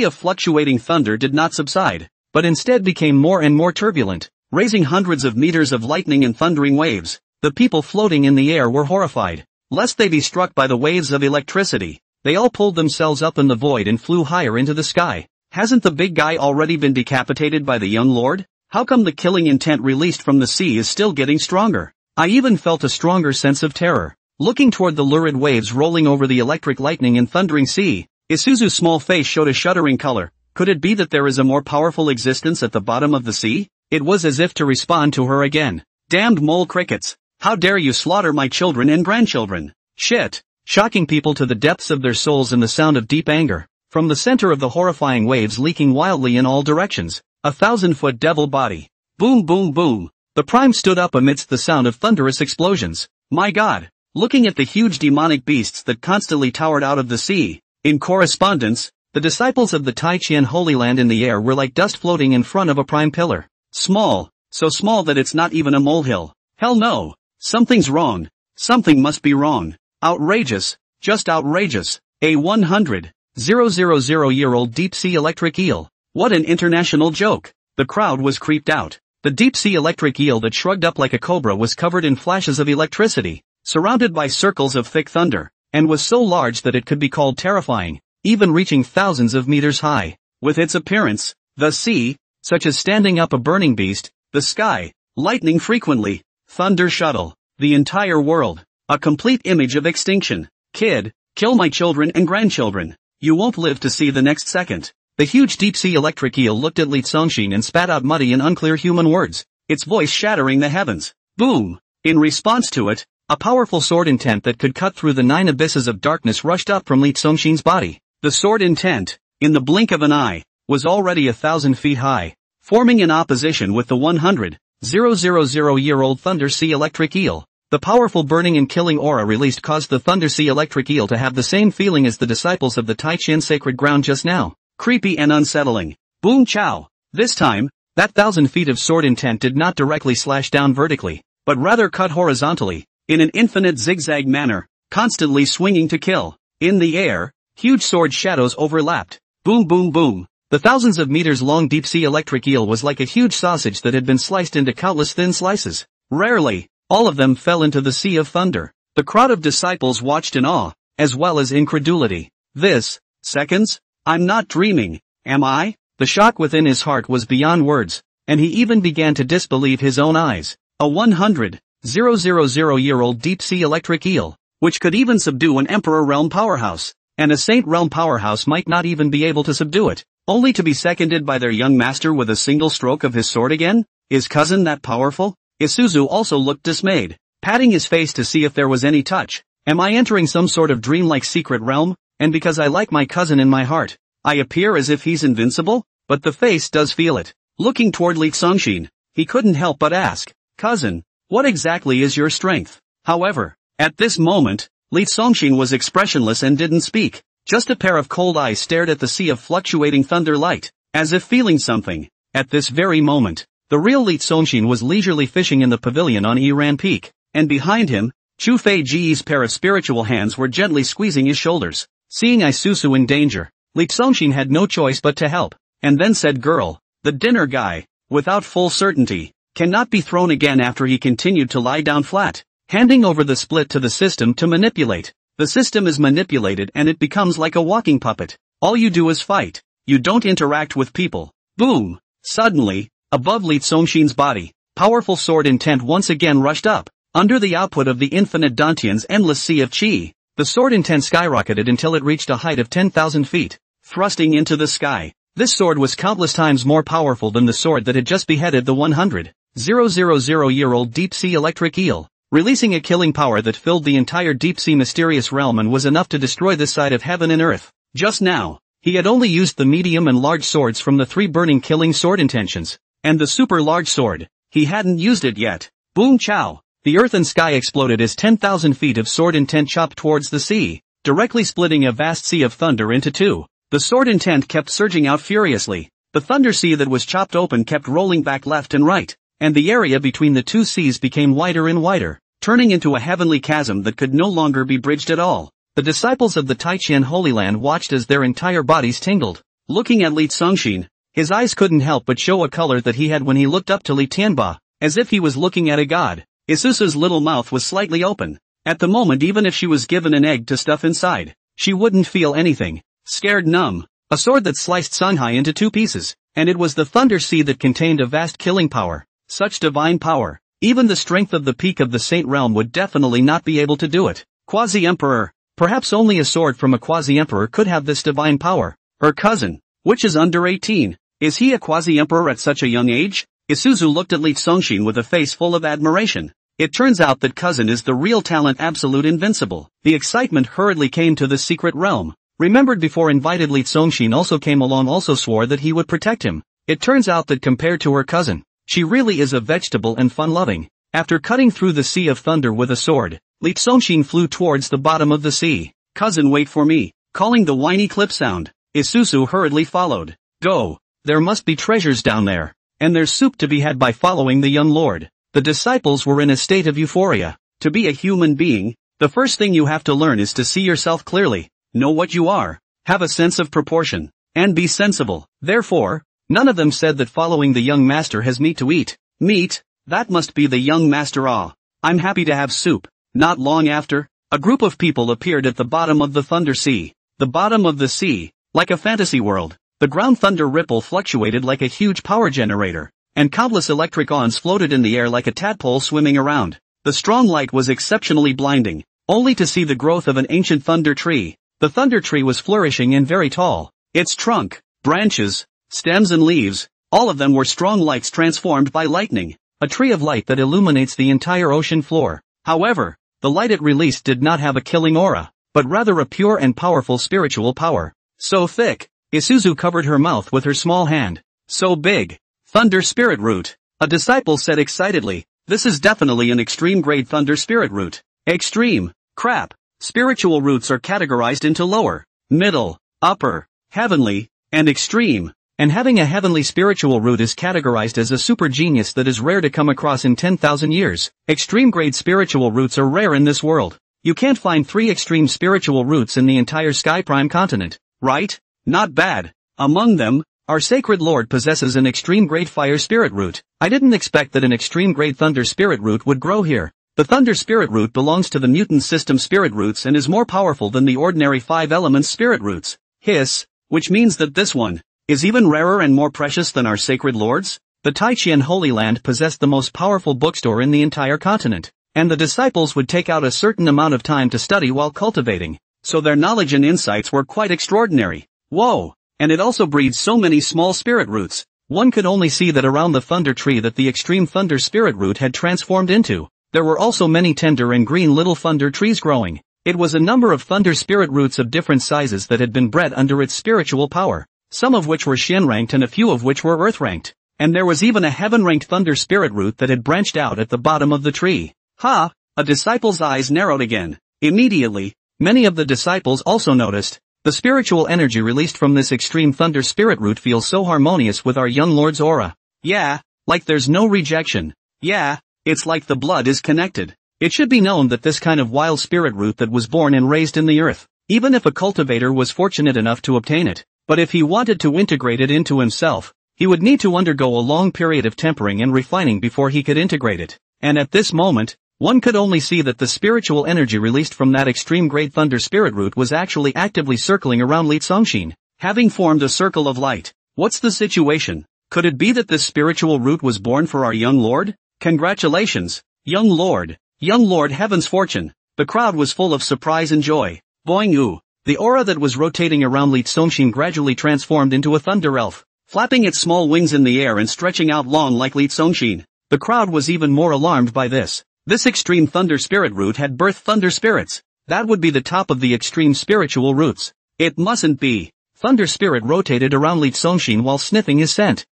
[SPEAKER 1] of fluctuating thunder did not subside, but instead became more and more turbulent, raising hundreds of meters of lightning and thundering waves. The people floating in the air were horrified, lest they be struck by the waves of electricity. They all pulled themselves up in the void and flew higher into the sky. Hasn't the big guy already been decapitated by the young lord? How come the killing intent released from the sea is still getting stronger? I even felt a stronger sense of terror. Looking toward the lurid waves rolling over the electric lightning and thundering sea, Isuzu's small face showed a shuddering color. Could it be that there is a more powerful existence at the bottom of the sea? It was as if to respond to her again. Damned mole crickets! How dare you slaughter my children and grandchildren? Shit! Shocking people to the depths of their souls in the sound of deep anger. From the center of the horrifying waves leaking wildly in all directions, a 1,000-foot devil body. Boom boom boom! The Prime stood up amidst the sound of thunderous explosions. My God! Looking at the huge demonic beasts that constantly towered out of the sea, in correspondence, the disciples of the Tai-Chien Holy Land in the air were like dust floating in front of a prime pillar. Small, so small that it's not even a molehill. Hell no! Something's wrong. Something must be wrong. Outrageous, just outrageous. A 100,000-year-old deep-sea electric eel. What an international joke. The crowd was creeped out. The deep-sea electric eel that shrugged up like a cobra was covered in flashes of electricity, surrounded by circles of thick thunder, and was so large that it could be called terrifying, even reaching thousands of meters high. With its appearance, the sea, such as standing up a burning beast, the sky, lightning frequently, thunder shuttle, the entire world, a complete image of extinction. Kid, kill my children and grandchildren. You won't live to see the next second. The huge deep-sea electric eel looked at Li Songshin and spat out muddy and unclear human words, its voice shattering the heavens. Boom! In response to it, a powerful sword intent that could cut through the 9 abysses of darkness rushed up from Li Songshin's body. The sword intent, in the blink of an eye, was already 1,000 feet high, forming in opposition with the 100,000-year-old Thunder Sea electric eel. The powerful burning and killing aura released caused the Thunder Sea electric eel to have the same feeling as the disciples of the Taichin sacred ground just now. Creepy and unsettling. Boom chow. This time, that 1,000 feet of sword intent did not directly slash down vertically, but rather cut horizontally, in an infinite zigzag manner, constantly swinging to kill. In the air, huge sword shadows overlapped. Boom boom boom. The thousands of meters long deep sea electric eel was like a huge sausage that had been sliced into countless thin slices. Rarely, all of them fell into the sea of thunder. The crowd of disciples watched in awe, as well as incredulity. This, seconds? I'm not dreaming, am I? The shock within his heart was beyond words, and he even began to disbelieve his own eyes. A 100,000-year-old deep-sea electric eel, which could even subdue an Emperor Realm powerhouse, and a Saint Realm powerhouse might not even be able to subdue it, only to be seconded by their young master with a single stroke of his sword again? Is cousin that powerful? Isuzu also looked dismayed, patting his face to see if there was any touch. Am I entering some sort of dreamlike secret realm? And because I like my cousin in my heart, I appear as if he's invincible? But the face does feel it. Looking toward Li Songshin, he couldn't help but ask, cousin, what exactly is your strength? However, at this moment, Li Songshin was expressionless and didn't speak. Just a pair of cold eyes stared at the sea of fluctuating thunder light, as if feeling something. At this very moment, the real Li Songshin was leisurely fishing in the pavilion on Iran Peak, and behind him, Chu Fei Ji's pair of spiritual hands were gently squeezing his shoulders. Seeing Isuzu in danger, Li Songshin had no choice but to help, and then said, girl, the dinner guy, without full certainty, cannot be thrown again after he continued to lie down flat, handing over the split to the system to manipulate. The system is manipulated and it becomes like a walking puppet. All you do is fight. You don't interact with people. Boom! Suddenly, above Li Songshin's body, powerful sword intent once again rushed up. Under the output of the infinite Dantian's endless sea of chi, the sword intent skyrocketed until it reached a height of 10,000 feet, thrusting into the sky. This sword was countless times more powerful than the sword that had just beheaded the 100,000-year-old deep-sea electric eel, releasing a killing power that filled the entire deep-sea mysterious realm and was enough to destroy this side of heaven and earth. Just now, he had only used the medium and large swords from the 3 burning killing sword intentions, and the super large sword, he hadn't used it yet. Boom chow! The earth and sky exploded as 10,000 feet of sword intent chopped towards the sea, directly splitting a vast sea of thunder into two. The sword intent kept surging out furiously. The thunder sea that was chopped open kept rolling back left and right, and the area between the two seas became wider and wider, turning into a heavenly chasm that could no longer be bridged at all. The disciples of the Taichin Holy Land watched as their entire bodies tingled. Looking at Li Songshin, his eyes couldn't help but show a color that he had when he looked up to Li Tianba, as if he was looking at a god. Isuzu's little mouth was slightly open. At the moment, even if she was given an egg to stuff inside, she wouldn't feel anything. Scared numb. A sword that sliced Songhai into 2 pieces, and it was the thunder sea that contained a vast killing power. Such divine power. Even the strength of the peak of the Saint Realm would definitely not be able to do it. Quasi-Emperor. Perhaps only a sword from a quasi-Emperor could have this divine power. Her cousin, which is under 18. Is he a quasi-Emperor at such a young age? Isuzu looked at Li Songshin with a face full of admiration. It turns out that cousin is the real talent, absolute invincible. The excitement hurriedly came to the secret realm. Remembered before invited Li Songshin also came along, also swore that he would protect him. It turns out that compared to her cousin, she really is a vegetable and fun-loving. After cutting through the sea of thunder with a sword, Li Songshin flew towards the bottom of the sea. Cousin, wait for me. Calling the whiny clip sound, Isuzu hurriedly followed. Go. There must be treasures down there. And there's soup to be had by following the young lord. The disciples were in a state of euphoria. To be a human being, the first thing you have to learn is to see yourself clearly. Know what you are, have a sense of proportion, and be sensible. Therefore, none of them said that following the young master has meat to eat. Meat? That must be the young master. Ah, I'm happy to have soup. Not long after, a group of people appeared at the bottom of the thunder sea. The bottom of the sea, like a fantasy world. The ground thunder ripple fluctuated like a huge power generator, and countless electric awns floated in the air like a tadpole swimming around. The strong light was exceptionally blinding, only to see the growth of an ancient thunder tree. The thunder tree was flourishing and very tall. Its trunk, branches, stems and leaves, all of them were strong lights transformed by lightning. A tree of light that illuminates the entire ocean floor. However, the light it released did not have a killing aura, but rather a pure and powerful spiritual power. So thick. Isuzu covered her mouth with her small hand. So big. Thunder spirit root. A disciple said excitedly. This is definitely an extreme grade thunder spirit root. Extreme. Crap. Spiritual roots are categorized into lower, middle, upper, heavenly, and extreme. And having a heavenly spiritual root is categorized as a super genius that is rare to come across in 10,000 years. Extreme grade spiritual roots are rare in this world. You can't find 3 extreme spiritual roots in the entire Sky Prime continent, right? Not bad. Among them, our sacred lord possesses an extreme grade fire spirit root. I didn't expect that an extreme grade thunder spirit root would grow here. The thunder spirit root belongs to the mutant system spirit roots and is more powerful than the ordinary 5 elements spirit roots. Hiss, which means that this one is even rarer and more precious than our sacred lords. The Taichian Holy Land possessed the most powerful bookstore in the entire continent, and the disciples would take out a certain amount of time to study while cultivating, so their knowledge and insights were quite extraordinary. Whoa! And it also breeds so many small spirit roots. One could only see that around the thunder tree that the extreme thunder spirit root had transformed into. There were also many tender and green little thunder trees growing. It was a number of thunder spirit roots of different sizes that had been bred under its spiritual power, some of which were Shen-ranked and a few of which were Earth-ranked. And there was even a Heaven-ranked thunder spirit root that had branched out at the bottom of the tree. Ha! A disciple's eyes narrowed again. Immediately, many of the disciples also noticed. The spiritual energy released from this extreme thunder spirit root feels so harmonious with our young lord's aura. Yeah, like there's no rejection. Yeah, it's like the blood is connected. It should be known that this kind of wild spirit root that was born and raised in the earth, even if a cultivator was fortunate enough to obtain it, but if he wanted to integrate it into himself, he would need to undergo a long period of tempering and refining before he could integrate it. And at this moment, one could only see that the spiritual energy released from that extreme great thunder spirit root was actually actively circling around Li Tsongxin, having formed a circle of light. What's the situation? Could it be that this spiritual root was born for our young lord? Congratulations, young lord. Young lord heaven's fortune. The crowd was full of surprise and joy. Boing-oo. The aura that was rotating around Li Tsongxin gradually transformed into a thunder elf, flapping its small wings in the air and stretching out long like Li Tsongxin. The crowd was even more alarmed by this. This extreme thunder spirit root had birthed thunder spirits. That would be the top of the extreme spiritual roots. It mustn't be. Thunder spirit rotated around Li Tsongxin while sniffing his scent.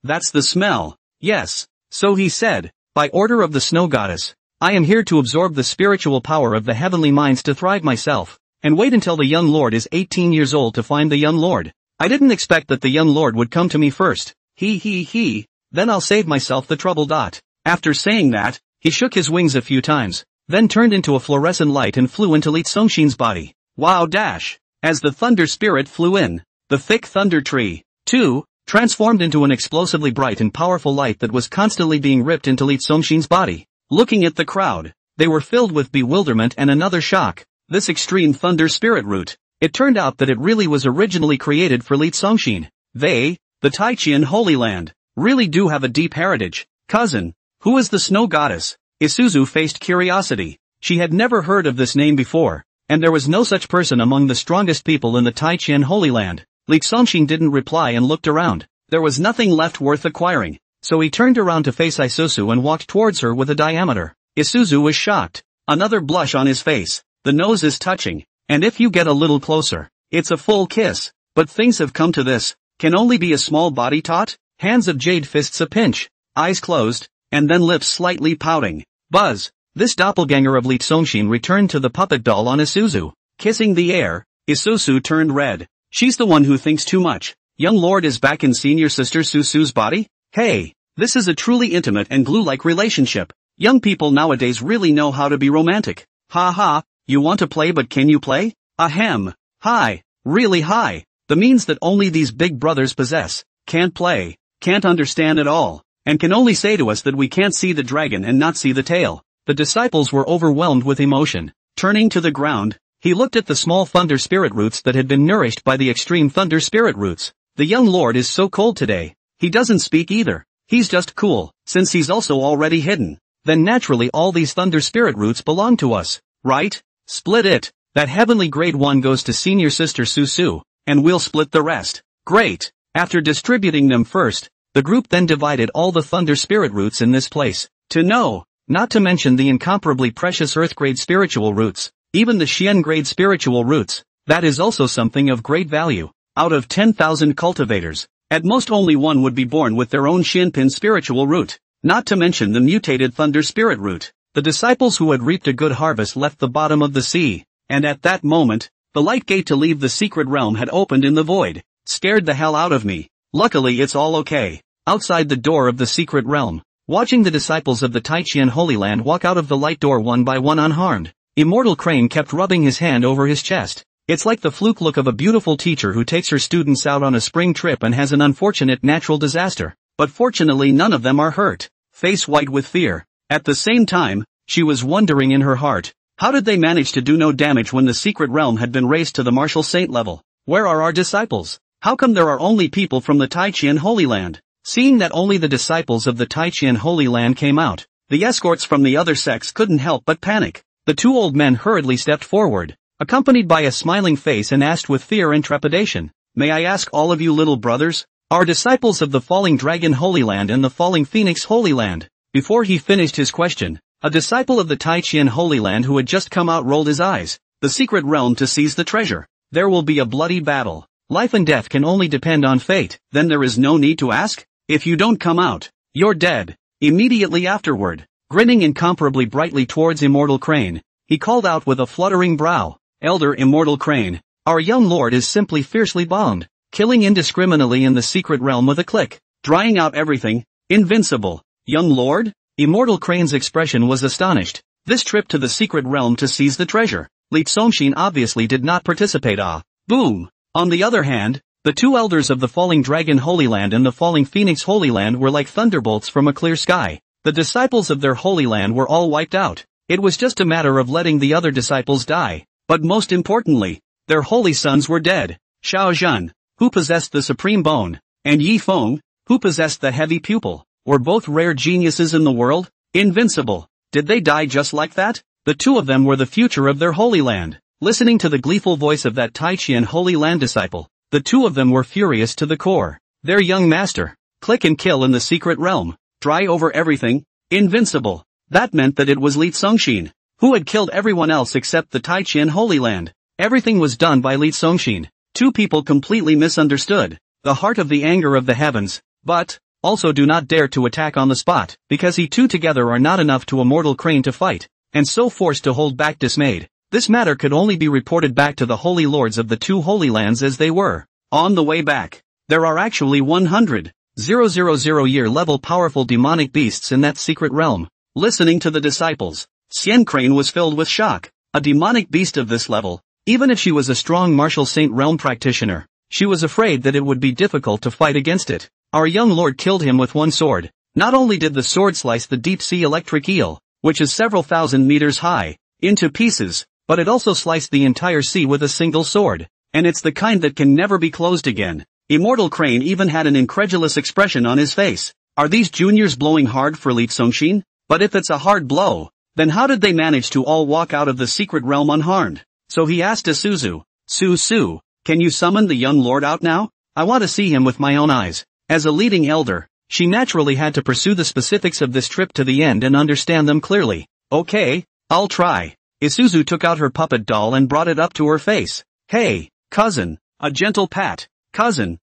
[SPEAKER 1] That's the smell. Yes. So he said, by order of the snow goddess, I am here to absorb the spiritual power of the heavenly minds to thrive myself, and wait until the young lord is 18 years old to find the young lord. I didn't expect that the young lord would come to me first. Then I'll save myself the trouble. After saying that, he shook his wings a few times, then turned into a fluorescent light and flew into Li Tsongxin's body. Wow dash! As the thunder spirit flew in, the thick thunder tree, too, transformed into an explosively bright and powerful light that was constantly being ripped into Li Tsongxin's body. Looking at the crowd, they were filled with bewilderment and another shock. This extreme thunder spirit root, it turned out that it really was originally created for Li Tsongxin. They, the Taichian Holy Land, really do have a deep heritage. Cousin, who is the snow goddess? Isuzu faced curiosity. She had never heard of this name before, and there was no such person among the strongest people in the Taichian Holy Land. Li Tsongxin didn't reply and looked around. There was nothing left worth acquiring. So he turned around to face Isuzu and walked towards her with a diameter. Isuzu was shocked. Another blush on his face. The nose is touching, and if you get a little closer, it's a full kiss. But things have come to this. Can only be a small body tot? Hands of jade fists a pinch, eyes closed, and then lips slightly pouting. Buzz. This doppelganger of Li Tsongxin returned to the puppet doll on Isuzu. Kissing the air, Isuzu turned red. She's the one who thinks too much. Young lord is back in senior sister Susu's body? Hey, this is a truly intimate and glue-like relationship. Young people nowadays really know how to be romantic. Ha ha, you want to play but can you play? Ahem. Hi, really high. The means that only these big brothers possess. Can't play, can't understand at all, and can only say to us that we can't see the dragon and not see the tail. The disciples were overwhelmed with emotion. Turning to the ground, he looked at the small thunder spirit roots that had been nourished by the extreme thunder spirit roots. The young lord is so cold today. He doesn't speak either. He's just cool, since he's also already hidden. Then naturally all these thunder spirit roots belong to us, right? Split it. That heavenly grade one goes to senior sister Susu, and we'll split the rest. Great. After distributing them first, the group then divided all the thunder spirit roots in this place. To know, not to mention the incomparably precious earth grade spiritual roots, even the Xian grade spiritual roots, that is also something of great value. Out of 10,000 cultivators, at most only one would be born with their own Xianpin spiritual root. not to mention the mutated thunder spirit root. The disciples who had reaped a good harvest left the bottom of the sea, and at that moment, the light gate to leave the secret realm had opened in the void. Scared the hell out of me. Luckily it's all okay. Outside the door of the secret realm, watching the disciples of the Taichian Holy Land walk out of the light door one by one unharmed, Immortal Crane kept rubbing his hand over his chest. It's like the fluke look of a beautiful teacher who takes her students out on a spring trip and has an unfortunate natural disaster. But fortunately none of them are hurt. Face white with fear. At the same time, she was wondering in her heart, how did they manage to do no damage when the secret realm had been raised to the martial saint level? Where are our disciples? How come there are only people from the Taichian Holy Land? Seeing that only the disciples of the Taichian Holy Land came out, the escorts from the other sects couldn't help but panic. The two old men hurriedly stepped forward, accompanied by a smiling face, and asked with fear and trepidation, "May I ask all of you little brothers, are disciples of the Falling Dragon Holy Land and the Falling Phoenix Holy Land?" Before he finished his question, a disciple of the Taichian Holy Land who had just come out rolled his eyes. The secret realm to seize the treasure. There will be a bloody battle. Life and death can only depend on fate. Then there is no need to ask? If you don't come out, you're dead. Immediately afterward, grinning incomparably brightly towards Immortal Crane, he called out with a fluttering brow, "Elder Immortal Crane, our young lord is simply fiercely bombed, killing indiscriminately in the secret realm with a click, drying out everything, invincible." Young lord? Immortal Crane's expression was astonished. This trip to the secret realm to seize the treasure, Li Tsongxin obviously did not participate. Boom! On the other hand, the two elders of the Falling Dragon Holy Land and the Falling Phoenix Holy Land were like thunderbolts from a clear sky. The disciples of their Holy Land were all wiped out. It was just a matter of letting the other disciples die. But most importantly, their holy sons were dead. Xiao Zhan, who possessed the supreme bone, and Yi Feng, who possessed the heavy pupil, were both rare geniuses in the world, invincible. Did they die just like that? The two of them were the future of their Holy Land. Listening to the gleeful voice of that Taichian Holy Land disciple, the two of them were furious to the core. Their young master, click and kill in the secret realm, dry over everything, invincible. That meant that it was Li Tsongxin, who had killed everyone else except the Taichian Holy Land. Everything was done by Li Tsongxin. Two people completely misunderstood the heart of the anger of the heavens, but also do not dare to attack on the spot, because he two together are not enough to Immortal Crane to fight, and so forced to hold back dismayed. This matter could only be reported back to the Holy Lords of the two Holy Lands as they were. On the way back, there are actually 100,000 year level powerful demonic beasts in that secret realm. Listening to the disciples, Xian Crane was filled with shock. A demonic beast of this level, even if she was a strong martial saint realm practitioner, she was afraid that it would be difficult to fight against it. Our young lord killed him with one sword. Not only did the sword slice the deep-sea electric eel, which is several thousand meters high, into pieces, but it also sliced the entire sea with a single sword. And it's the kind that can never be closed again. Immortal Crane even had an incredulous expression on his face. Are these juniors blowing hard for Li Tsongxin? But if it's a hard blow, then how did they manage to all walk out of the secret realm unharmed? So he asked Isuzu, "Su, can you summon the young lord out now? I want to see him with my own eyes." As a leading elder, she naturally had to pursue the specifics of this trip to the end and understand them clearly. "Okay, I'll try." Isuzu took out her puppet doll and brought it up to her face. "Hey, cousin." A gentle pat. Cousin,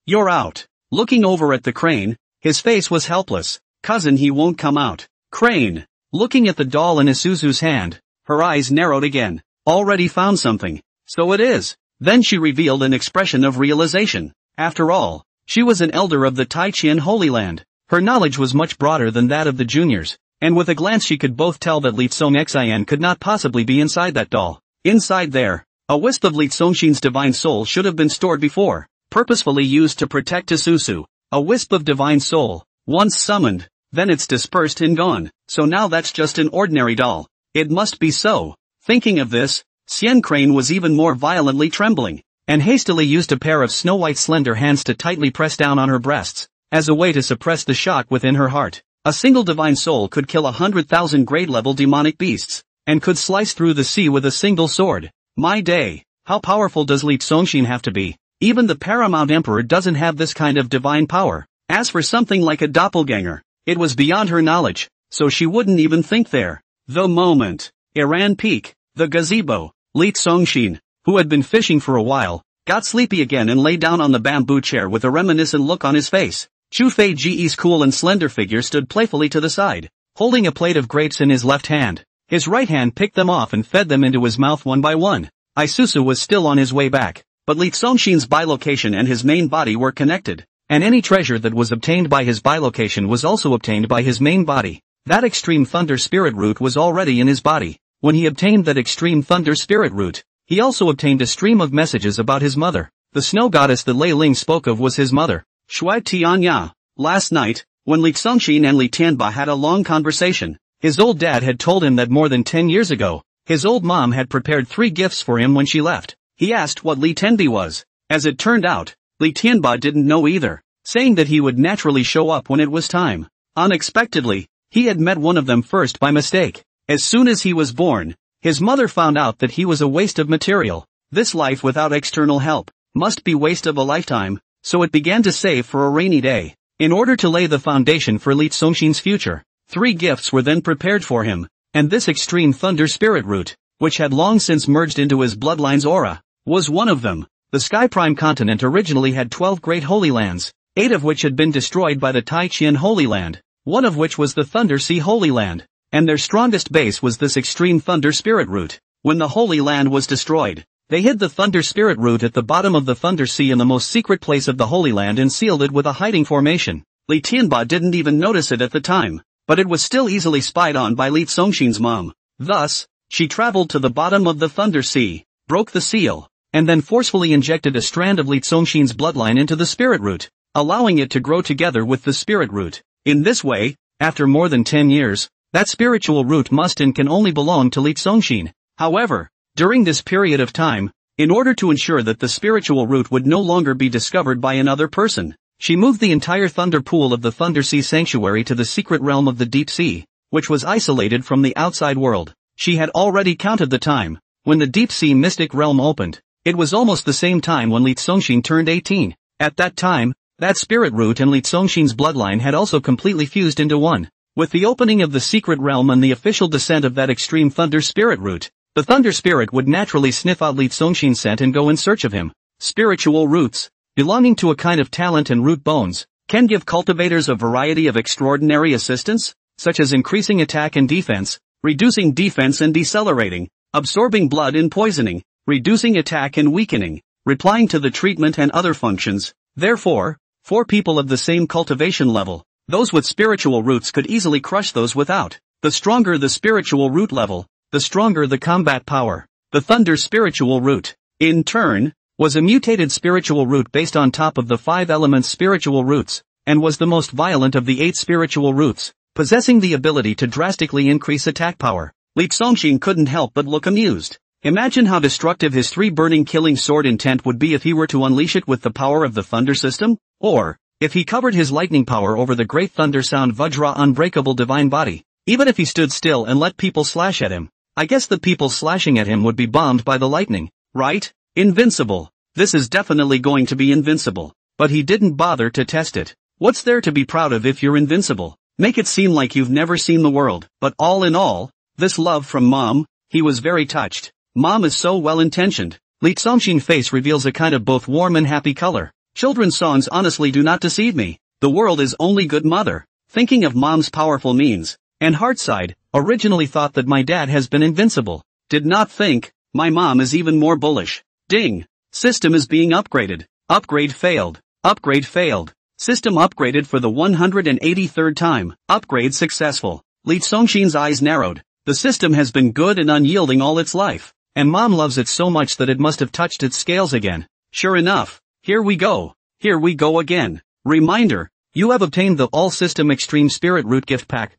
[SPEAKER 1] you're out." Looking over at the crane, his face was helpless. "Cousin, he won't come out." Crane, looking at the doll in Isuzu's hand, her eyes narrowed again. "Already found something. So it is." Then she revealed an expression of realization. After all, she was an elder of the Taichian Holy Land. Her knowledge was much broader than that of the juniors, and with a glance she could both tell that Li Tsongxian could not possibly be inside that doll. Inside there, a wisp of Li Tsongxin's divine soul should have been stored before, purposefully used to protect Isuzu. A wisp of divine soul, once summoned, then it's dispersed and gone, so now that's just an ordinary doll. It must be so. Thinking of this, Xian Crane was even more violently trembling, and hastily used a pair of snow-white slender hands to tightly press down on her breasts, as a way to suppress the shock within her heart. A single divine soul could kill 100,000 grade-level demonic beasts, and could slice through the sea with a single sword. My day, how powerful does Li Tsongxin have to be? Even the Paramount Emperor doesn't have this kind of divine power. As for something like a doppelganger, it was beyond her knowledge, so she wouldn't even think there. The moment, Iran Peak, the gazebo, Li Tsongxin, who had been fishing for a while, got sleepy again and lay down on the bamboo chair with a reminiscent look on his face. Chu Fei Ge's cool and slender figure stood playfully to the side, holding a plate of grapes in his left hand. His right hand picked them off and fed them into his mouth one by one. Isusu was still on his way back, but Li Zongxin's bilocation and his main body were connected, and any treasure that was obtained by his bilocation was also obtained by his main body. That extreme thunder spirit root was already in his body. When he obtained that extreme thunder spirit root, he also obtained a stream of messages about his mother. The snow goddess that Lei Ling spoke of was his mother. Shui Tianya. Last night, when Li Zongxin and Li Tianba had a long conversation, his old dad had told him that more than 10 years ago, his old mom had prepared 3 gifts for him when she left. He asked what Li Tenbi was. As it turned out, Li Tianba didn't know either, saying that he would naturally show up when it was time. Unexpectedly, he had met one of them first by mistake. As soon as he was born, his mother found out that he was a waste of material. This life without external help must be waste of a lifetime, so it began to save for a rainy day. In order to lay the foundation for Li Zongxin's future, 3 gifts were then prepared for him, and this extreme thunder spirit root, which had long since merged into his bloodline's aura, was one of them. The Sky Prime continent originally had 12 great holy lands, 8 of which had been destroyed by the Tai Qian Holy Land, one of which was the Thunder Sea Holy Land, and their strongest base was this extreme thunder spirit root. When the Holy Land was destroyed, they hid the thunder spirit root at the bottom of the Thunder Sea in the most secret place of the Holy Land and sealed it with a hiding formation. Li Tianba didn't even notice it at the time, but it was still easily spied on by Li Zongxin's mom. Thus, she traveled to the bottom of the Thunder Sea, broke the seal, and then forcefully injected a strand of Li Zongxin's bloodline into the spirit root, allowing it to grow together with the spirit root. In this way, after more than 10 years, that spiritual root must and can only belong to Li Zongxin. However, during this period of time, in order to ensure that the spiritual root would no longer be discovered by another person, she moved the entire thunder pool of the Thunder Sea Sanctuary to the secret realm of the Deep Sea, which was isolated from the outside world. She had already counted the time. When the Deep Sea Mystic Realm opened, it was almost the same time when Li Zongxin turned 18. At that time, that spirit root and Li Zongxin's bloodline had also completely fused into one. With the opening of the secret realm and the official descent of that extreme thunder spirit root, the thunder spirit would naturally sniff out Li Zongxin's scent and go in search of him. Spiritual roots, belonging to a kind of talent and root bones, can give cultivators a variety of extraordinary assistance, such as increasing attack and defense, reducing defense and decelerating, absorbing blood and poisoning, reducing attack and weakening, replying to the treatment and other functions. Therefore, for people of the same cultivation level, those with spiritual roots could easily crush those without. The stronger the spiritual root level, the stronger the combat power. The thunder spiritual root, in turn, was a mutated spiritual root based on top of the 5 elements spiritual roots, and was the most violent of the 8 spiritual roots, possessing the ability to drastically increase attack power. Li Zongxin couldn't help but look amused. Imagine how destructive his 3 burning killing sword intent would be if he were to unleash it with the power of the thunder system, or if he covered his lightning power over the great thunder sound Vajra unbreakable divine body. Even if he stood still and let people slash at him, I guess the people slashing at him would be bombed by the lightning, right? Invincible. This is definitely going to be invincible. But he didn't bother to test it. What's there to be proud of if you're invincible? Make it seem like you've never seen the world. But all in all, this love from Mom, he was very touched. Mom is so well-intentioned. Li Zongxin's face reveals a kind of both warm and happy color. Children's songs honestly do not deceive me. The world is only good mother. Thinking of Mom's powerful means, and Heartside, originally thought that my dad has been invincible. Did not think, my mom is even more bullish. Ding. System is being upgraded. Upgrade failed. Upgrade failed. System upgraded for the 183rd time. Upgrade successful. Li Zongxin's eyes narrowed. The system has been good and unyielding all its life, and Mom loves it so much that it must have touched its scales again. Sure enough, here we go. Here we go again. Reminder, you have obtained the All System Extreme Spirit Root Gift Pack.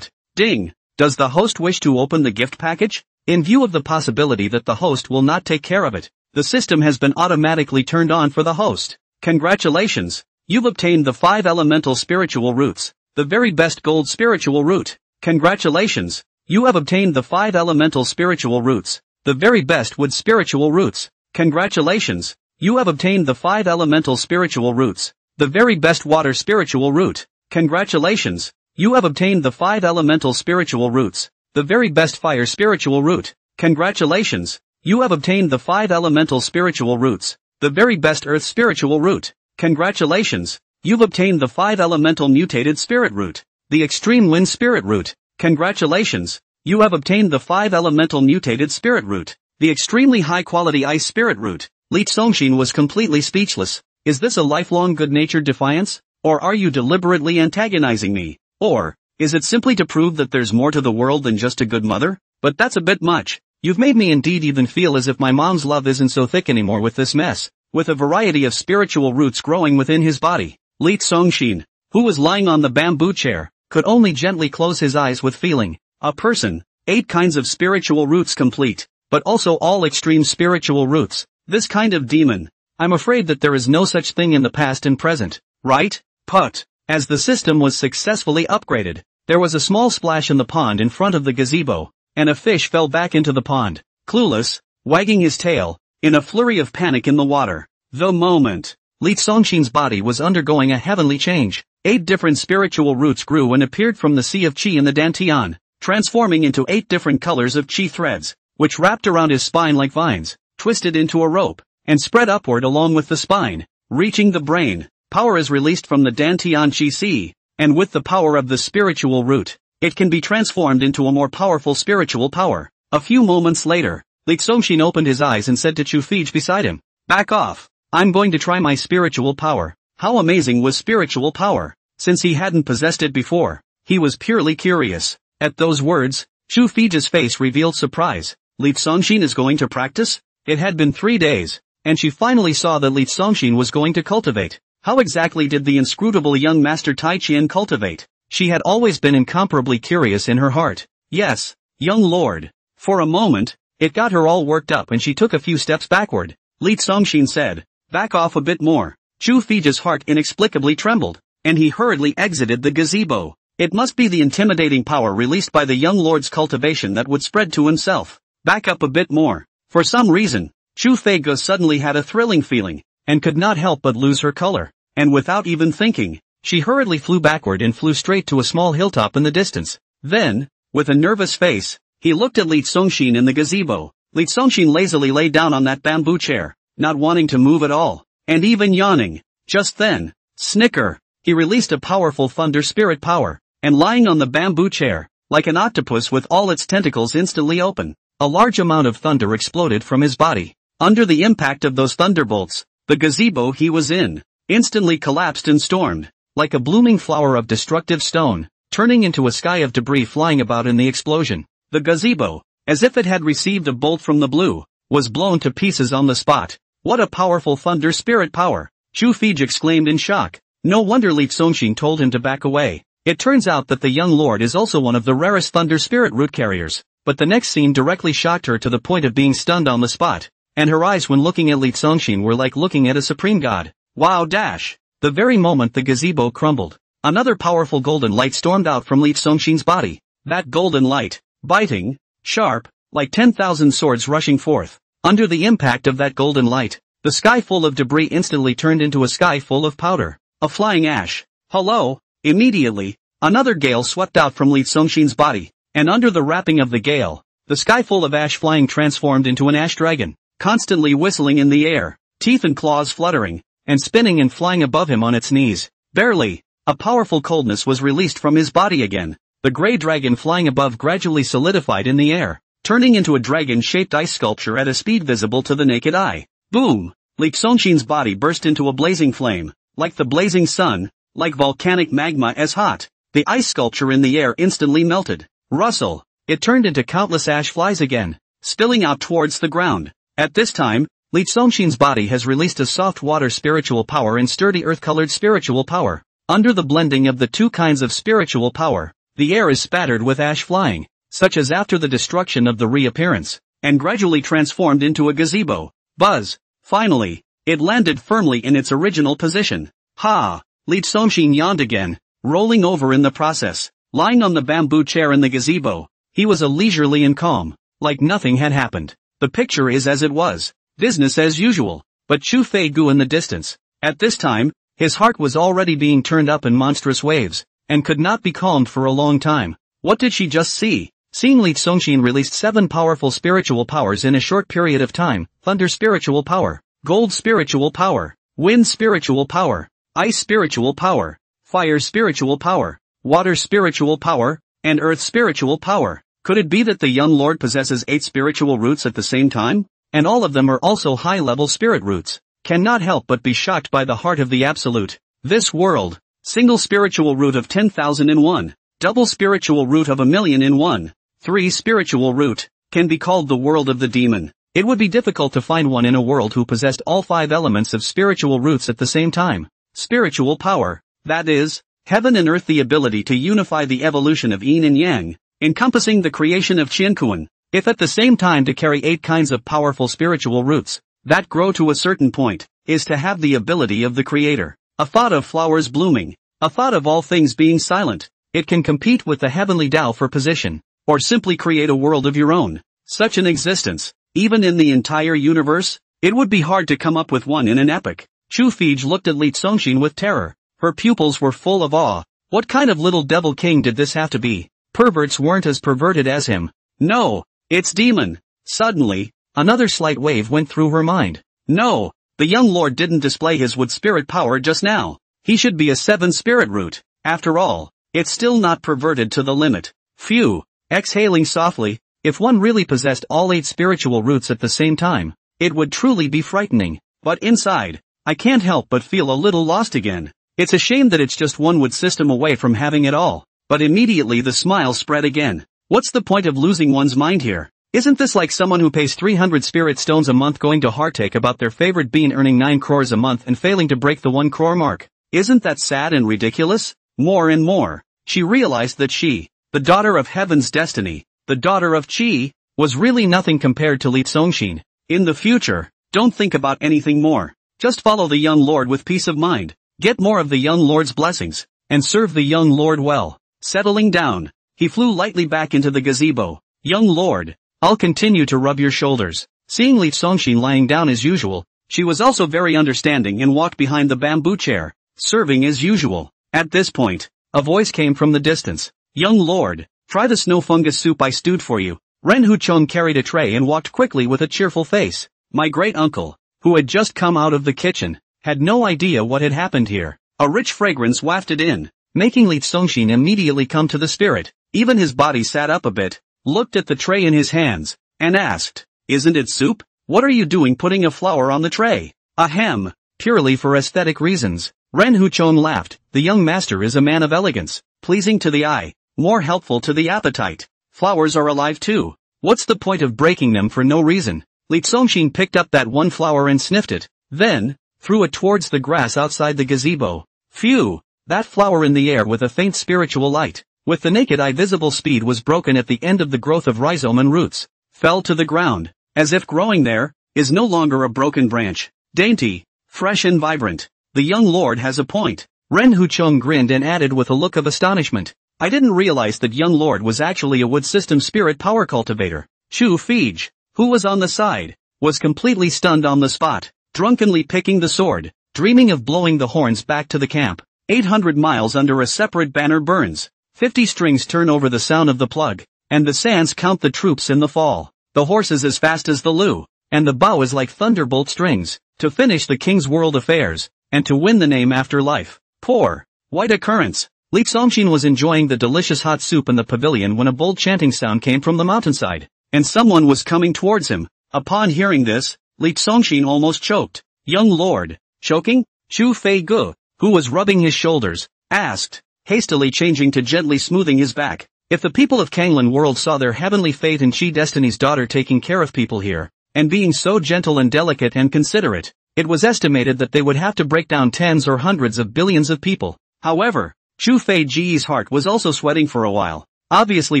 [SPEAKER 1] Ding. Does the host wish to open the gift package? In view of the possibility that the host will not take care of it, the system has been automatically turned on for the host. Congratulations. You've obtained the 5 elemental spiritual roots, the very best gold spiritual root. Congratulations. You have obtained the 5 elemental spiritual roots, the very best wood spiritual roots. Congratulations. You have obtained the 5 elemental spiritual roots, the very best water spiritual root. Congratulations. You have obtained the 5 elemental spiritual roots, the very best fire spiritual root. Congratulations. You have obtained the 5 elemental spiritual roots, the very best earth spiritual root. Congratulations. You've obtained the 5-elemental mutated spirit root, the extreme wind spirit root. Congratulations! You have obtained the 5-elemental mutated spirit root, the extremely high-quality ice spirit root. Li Songshin was completely speechless. Is this a lifelong good-natured defiance? Or are you deliberately antagonizing me? Or is it simply to prove that there's more to the world than just a good mother? But that's a bit much. You've made me indeed even feel as if my mom's love isn't so thick anymore with this mess. With a variety of spiritual roots growing within his body, Li Songshin, who was lying on the bamboo chair, could only gently close his eyes with feeling. A person, 8 kinds of spiritual roots complete, but also all extreme spiritual roots. This kind of demon. I'm afraid that there is no such thing in the past and present, right? But as the system was successfully upgraded, there was a small splash in the pond in front of the gazebo, and a fish fell back into the pond, clueless, wagging his tail, in a flurry of panic in the water. The moment Li Songshin's body was undergoing a heavenly change, 8 different spiritual roots grew and appeared from the sea of qi in the dantian, transforming into 8 different colors of qi threads, which wrapped around his spine like vines, twisted into a rope, and spread upward along with the spine, reaching the brain. Power is released from the dantian qi sea, and with the power of the spiritual root, it can be transformed into a more powerful spiritual power. A few moments later, Li Songshin opened his eyes and said to Chu Fij beside him, "Back off. I'm going to try my spiritual power." How amazing was spiritual power? Since he hadn't possessed it before, he was purely curious. At those words, Chu Fij's face revealed surprise. Li Songshin is going to practice? It had been 3 days, and she finally saw that Li Songshin was going to cultivate. How exactly did the inscrutable young master Tai Qian cultivate? She had always been incomparably curious in her heart. Yes, young lord. For a moment, it got her all worked up and she took a few steps backward. Li Songshin said, "Back off a bit more." Chu Fij's heart inexplicably trembled, and he hurriedly exited the gazebo. It must be the intimidating power released by the young lord's cultivation that would spread to himself. Back up a bit more. For some reason, Chu Feiga suddenly had a thrilling feeling, and could not help but lose her color, and without even thinking, she hurriedly flew backward and flew straight to a small hilltop in the distance. Then, with a nervous face, he looked at Li Songshin in the gazebo. Li Songshin lazily lay down on that bamboo chair, not wanting to move at all, and even yawning. Just then, snicker, he released a powerful thunder spirit power, and lying on the bamboo chair, like an octopus with all its tentacles instantly open, a large amount of thunder exploded from his body. Under the impact of those thunderbolts, the gazebo he was in instantly collapsed and stormed, like a blooming flower of destructive stone, turning into a sky of debris flying about in the explosion. The gazebo, as if it had received a bolt from the blue, was blown to pieces on the spot. What a powerful thunder spirit power! Chu Fij exclaimed in shock. No wonder Li Songshin told him to back away. It turns out that the young lord is also one of the rarest thunder spirit root carriers. But the next scene directly shocked her to the point of being stunned on the spot, and her eyes when looking at Li Songshin were like looking at a supreme god. Wow dash! The very moment the gazebo crumbled, another powerful golden light stormed out from Li Songshin's body. That golden light, biting, sharp, like 10,000 swords rushing forth. Under the impact of that golden light, the sky full of debris instantly turned into a sky full of powder, a flying ash. Hello! Immediately, another gale swept out from Li Songshin's body, and under the wrapping of the gale, the sky full of ash flying transformed into an ash dragon, constantly whistling in the air, teeth and claws fluttering, and spinning and flying above him on its knees. Barely, a powerful coldness was released from his body again. The gray dragon flying above gradually solidified in the air, turning into a dragon-shaped ice sculpture at a speed visible to the naked eye. Boom! Li Songshin's body burst into a blazing flame, like the blazing sun, like volcanic magma as hot. The ice sculpture in the air instantly melted. Rustle! It turned into countless ash flies again, spilling out towards the ground. At this time, Li Songshin's body has released a soft water spiritual power and sturdy earth-colored spiritual power. Under the blending of the two kinds of spiritual power, the air is spattered with ash flying, such as after the destruction of the reappearance, and gradually transformed into a gazebo. Buzz! Finally, it landed firmly in its original position. Ha! Li Songshin yawned again, rolling over in the process. Lying on the bamboo chair in the gazebo, he was leisurely and calm, like nothing had happened. The picture is as it was, business as usual, but Chu Fei-gu in the distance. At this time, his heart was already being turned up in monstrous waves, and could not be calmed for a long time. What did she just see? Seeing Li Songshin released 7 powerful spiritual powers in a short period of time: thunder spiritual power, gold spiritual power, wind spiritual power, ice spiritual power, fire spiritual power, water spiritual power, and earth spiritual power. Could it be that the young lord possesses 8 spiritual roots at the same time? And all of them are also high-level spirit roots. Cannot help but be shocked by the heart of the absolute. This world. Single spiritual root of 10,000 in one. Double spiritual root of 1,000,000 in one. 3 spiritual root. Can be called the world of the demon. It would be difficult to find one in a world who possessed all 5 elements of spiritual roots at the same time. Spiritual power. That is, heaven and earth, the ability to unify the evolution of yin and yang, encompassing the creation of Qianquan. If at the same time to carry 8 kinds of powerful spiritual roots, that grow to a certain point, is to have the ability of the creator. A thought of flowers blooming. A thought of all things being silent. It can compete with the heavenly Tao for position, or simply create a world of your own. Such an existence, even in the entire universe, it would be hard to come up with one in an epic. Chu Fij looked at Li Congxin with terror. Her pupils were full of awe. What kind of little devil king did this have to be? Perverts weren't as perverted as him. No, it's demon. Suddenly, another slight wave went through her mind. No, the young lord didn't display his wood spirit power just now. He should be a 7 spirit root. After all, it's still not perverted to the limit. Phew. Exhaling softly, if one really possessed all 8 spiritual roots at the same time, it would truly be frightening. But inside, I can't help but feel a little lost again. It's a shame that it's just one wood system away from having it all. But immediately the smile spread again. What's the point of losing one's mind here? Isn't this like someone who pays 300 spirit stones a month going to heartache about their favorite bean earning 9 crores a month and failing to break the 1 crore mark? Isn't that sad and ridiculous? More and more, she realized that she, the daughter of heaven's destiny, the daughter of Qi, was really nothing compared to Li Congxin. In the future, don't think about anything more. Just follow the young lord with peace of mind. Get more of the young lord's blessings, and serve the young lord well. Settling down, he flew lightly back into the gazebo. Young lord, I'll continue to rub your shoulders. Seeing Li Congxin lying down as usual, she was also very understanding and walked behind the bamboo chair, serving as usual. At this point, a voice came from the distance. Young lord, try the snow fungus soup I stewed for you. Ren Huchong carried a tray and walked quickly with a cheerful face. My great uncle, who had just come out of the kitchen, had no idea what had happened here. A rich fragrance wafted in, making Li Congxin immediately come to the spirit. Even his body sat up a bit, looked at the tray in his hands, and asked, Isn't it soup? What are you doing putting a flower on the tray? Ahem, purely for aesthetic reasons. Ren Huchong laughed. The young master is a man of elegance, pleasing to the eye, more helpful to the appetite. Flowers are alive too. What's the point of breaking them for no reason? Li Congxin picked up that one flower and sniffed it, then threw it towards the grass outside the gazebo. Phew! That flower in the air with a faint spiritual light, with the naked eye visible speed was broken at the end of the growth of rhizome and roots, fell to the ground, as if growing there, is no longer a broken branch. Dainty, fresh and vibrant. The young lord has a point. Ren Huchong grinned and added with a look of astonishment. I didn't realize that young lord was actually a wood system spirit power cultivator. Chu Fij, who was on the side, was completely stunned on the spot, drunkenly picking the sword, dreaming of blowing the horns back to the camp. 800 miles under a separate banner burns. 50 strings turn over the sound of the plug, and the sands count the troops in the fall. The horse is as fast as the Lu, and the bow is like thunderbolt strings, to finish the king's world affairs, and to win the name after life. Poor, white occurrence. Li Congxin was enjoying the delicious hot soup in the pavilion when a bold chanting sound came from the mountainside, and someone was coming towards him. Upon hearing this, Li Congxin almost choked. Young lord, choking? Chu Fei Gu, who was rubbing his shoulders, asked, hastily changing to gently smoothing his back. If the people of Kanglan world saw their heavenly fate in Qi Destiny's daughter taking care of people here, and being so gentle and delicate and considerate, it was estimated that they would have to break down tens or hundreds of billions of people. However, Chu Fei Ji's heart was also sweating for a while, obviously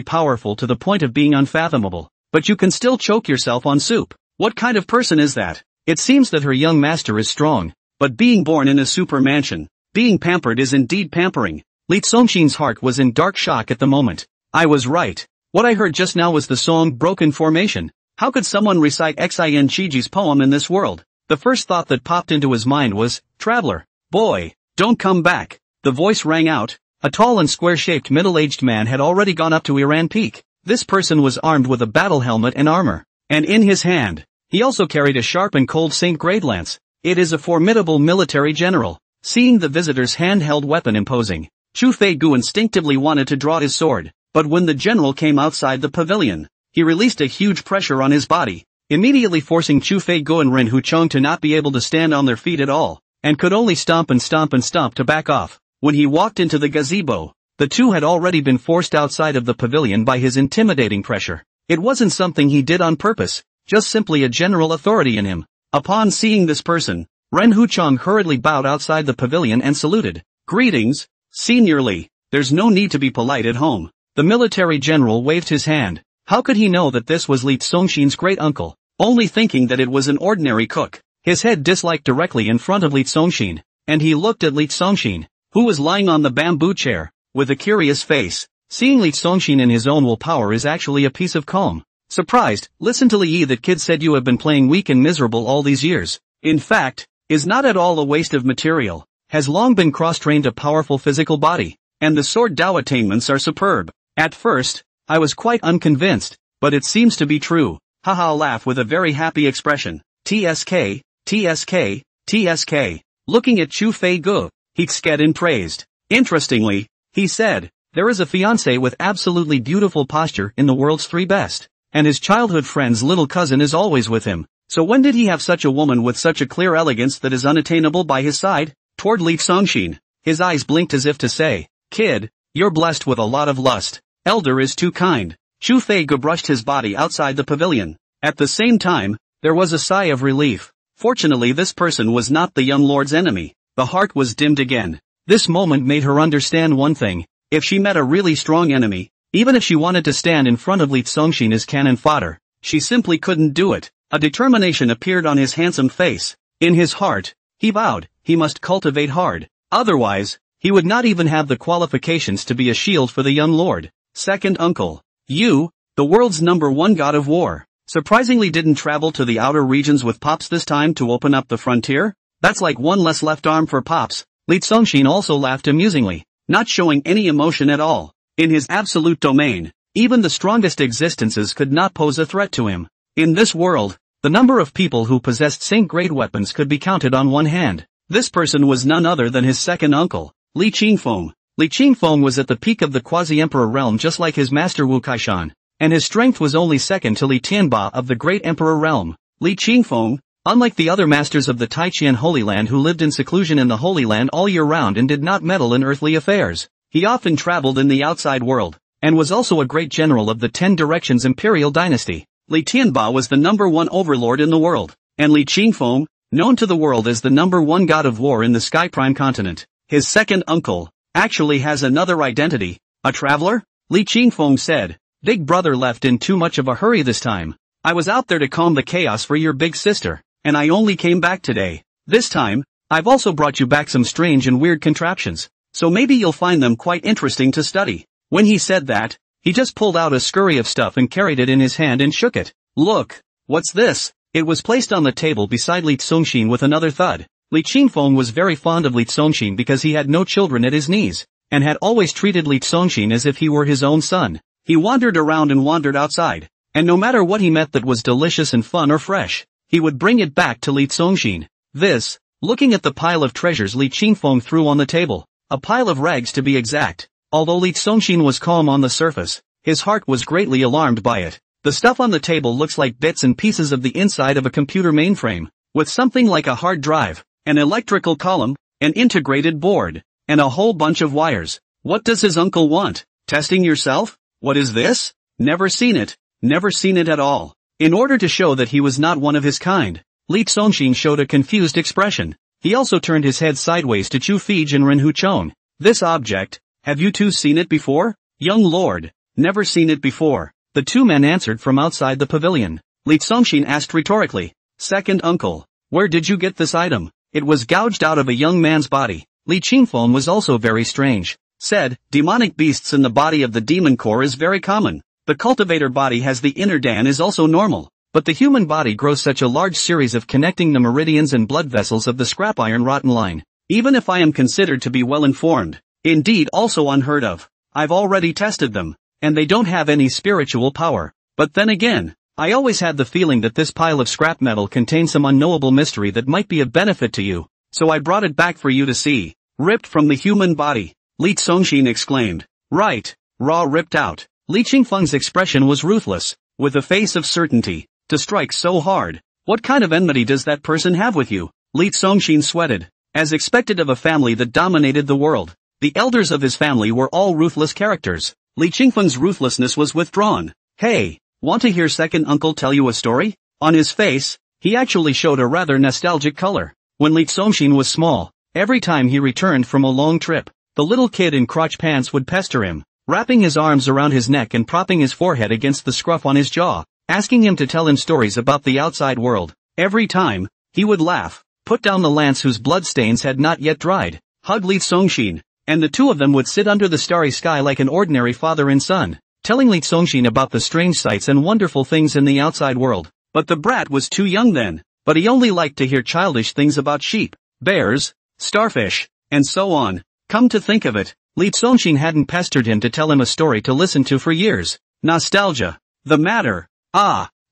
[SPEAKER 1] powerful to the point of being unfathomable. But you can still choke yourself on soup. What kind of person is that? It seems that her young master is strong, but being born in a super mansion, being pampered is indeed pampering. Li Congxin's heart was in dark shock at the moment. I was right. What I heard just now was the song Broken Formation. How could someone recite Xin Chiji's poem in this world? The first thought that popped into his mind was, Traveler, boy, don't come back. The voice rang out. A tall and square-shaped middle-aged man had already gone up to Iran Peak. This person was armed with a battle helmet and armor, and in his hand, he also carried a sharp and cold Saint Grade lance. It is a formidable military general. Seeing the visitor's handheld weapon imposing, Chu Fei-gu instinctively wanted to draw his sword, but when the general came outside the pavilion, he released a huge pressure on his body, immediately forcing Chu Fei-gu and Ren Huchong to not be able to stand on their feet at all, and could only stomp and stomp and stomp to back off. When he walked into the gazebo, the two had already been forced outside of the pavilion by his intimidating pressure. It wasn't something he did on purpose, just simply a general authority in him. Upon seeing this person, Ren Huchong hurriedly bowed outside the pavilion and saluted. "Greetings, Senior Li. There's no need to be polite at home." The military general waved his hand. How could he know that this was Li Tsongxin's great uncle? Only thinking that it was an ordinary cook. His head disliked directly in front of Li Tsongxin, and he looked at Li Tsongxin, who was lying on the bamboo chair, with a curious face. Seeing Li Tsongxin in his own willpower is actually a piece of calm. Surprised, "Listen to Li Yi, that kid said you have been playing weak and miserable all these years. In fact, is not at all a waste of material, has long been cross-trained a powerful physical body, and the sword Dao attainments are superb. At first, I was quite unconvinced, but it seems to be true." Haha laugh with a very happy expression. TSK, TSK, TSK. Looking at Chu Fei-gu, he sked praised. "Interestingly," he said, "there is a fiancé with absolutely beautiful posture in the world's three best, and his childhood friend's little cousin is always with him. So when did he have such a woman with such a clear elegance that is unattainable by his side?" Toward Li Tsongxin, his eyes blinked as if to say, "Kid, you're blessed with a lot of lust. Elder is too kind." Chu Fei-gu brushed his body outside the pavilion. At the same time, there was a sigh of relief. Fortunately, this person was not the young lord's enemy. The heart was dimmed again. This moment made her understand one thing. If she met a really strong enemy, even if she wanted to stand in front of Li Tsongxin as cannon fodder, she simply couldn't do it. A determination appeared on his handsome face. In his heart, he vowed, he must cultivate hard. Otherwise, he would not even have the qualifications to be a shield for the young lord. Second uncle. You, the world's #1 god of war, surprisingly didn't travel to the outer regions with Pops this time to open up the frontier? That's like one less left arm for Pops. Li Tsongxin also laughed amusingly, not showing any emotion at all. In his absolute domain, even the strongest existences could not pose a threat to him. In this world, the number of people who possessed Saint-grade weapons could be counted on one hand. This person was none other than his second uncle, Li Qingfeng. Li Qingfeng was at the peak of the quasi-emperor realm just like his master Wu Kaishan, and his strength was only second to Li Tianba of the great emperor realm. Li Qingfeng, unlike the other masters of the Taiqian Holy Land who lived in seclusion in the Holy Land all year round and did not meddle in earthly affairs, he often traveled in the outside world, and was also a great general of the 10 Directions imperial dynasty. Li Tianba was the #1 overlord in the world, and Li Qingfeng, known to the world as the #1 god of war in the Sky Prime continent. His second uncle, actually has another identity. A traveler? Li Qingfeng said. Big brother left in too much of a hurry this time. I was out there to calm the chaos for your big sister, and I only came back today. This time, I've also brought you back some strange and weird contraptions, so maybe you'll find them quite interesting to study. When he said that, he just pulled out a scurry of stuff and carried it in his hand and shook it. Look, what's this? It was placed on the table beside Li Tsongxin with another thud. Li Qingfeng was very fond of Li Tsongxin because he had no children at his knees, and had always treated Li Tsongxin as if he were his own son. He wandered around and wandered outside, and no matter what he met that was delicious and fun or fresh, he would bring it back to Li Tsongxin. This, looking at the pile of treasures Li Qingfeng threw on the table, a pile of rags to be exact. Although Li Tsongxin was calm on the surface, his heart was greatly alarmed by it. The stuff on the table looks like bits and pieces of the inside of a computer mainframe, with something like a hard drive, an electrical column, an integrated board, and a whole bunch of wires. What does his uncle want? Testing yourself? What is this? Never seen it at all. In order to show that he was not one of his kind, Li Tsongxin showed a confused expression. He also turned his head sideways to Chu Fij and Ren Huchong. This object, have you two seen it before? Young lord, never seen it before. The two men answered from outside the pavilion. Li Tsongxin asked rhetorically, Second uncle, where did you get this item? It was gouged out of a young man's body. Li Qingfeng was also very strange. Said, demonic beasts in the body of the demon core is very common. The cultivator body has the inner Dan is also normal. But the human body grows such a large series of connecting the meridians and blood vessels of the scrap iron rotten line. Even if I am considered to be well informed, indeed also unheard of, I've already tested them, and they don't have any spiritual power. But then again, I always had the feeling that this pile of scrap metal contains some unknowable mystery that might be of benefit to you. so I brought it back for you to see. Ripped from the human body, Li Zongxin exclaimed. Right. Raw ripped out. Li Qingfeng's expression was ruthless, with a face of certainty. To strike so hard. What kind of enmity does that person have with you? Li Zongxin sweated. As expected of a family that dominated the world, the elders of his family were all ruthless characters. Li Qingfeng's ruthlessness was withdrawn. Hey, want to hear second uncle tell you a story? On his face, he actually showed a rather nostalgic color. When Li Zongxin was small, every time he returned from a long trip, the little kid in crotch pants would pester him, wrapping his arms around his neck and propping his forehead against the scruff on his jaw, asking him to tell him stories about the outside world. Every time, he would laugh, put down the lance whose bloodstains had not yet dried, hug Li Zongxin, and the two of them would sit under the starry sky like an ordinary father and son, telling Li Zongxin about the strange sights and wonderful things in the outside world. But the brat was too young then, but he only liked to hear childish things about sheep, bears, starfish, and so on. Come to think of it, Li Zongxin hadn't pestered him to tell him a story to listen to for years. Nostalgia. The matter,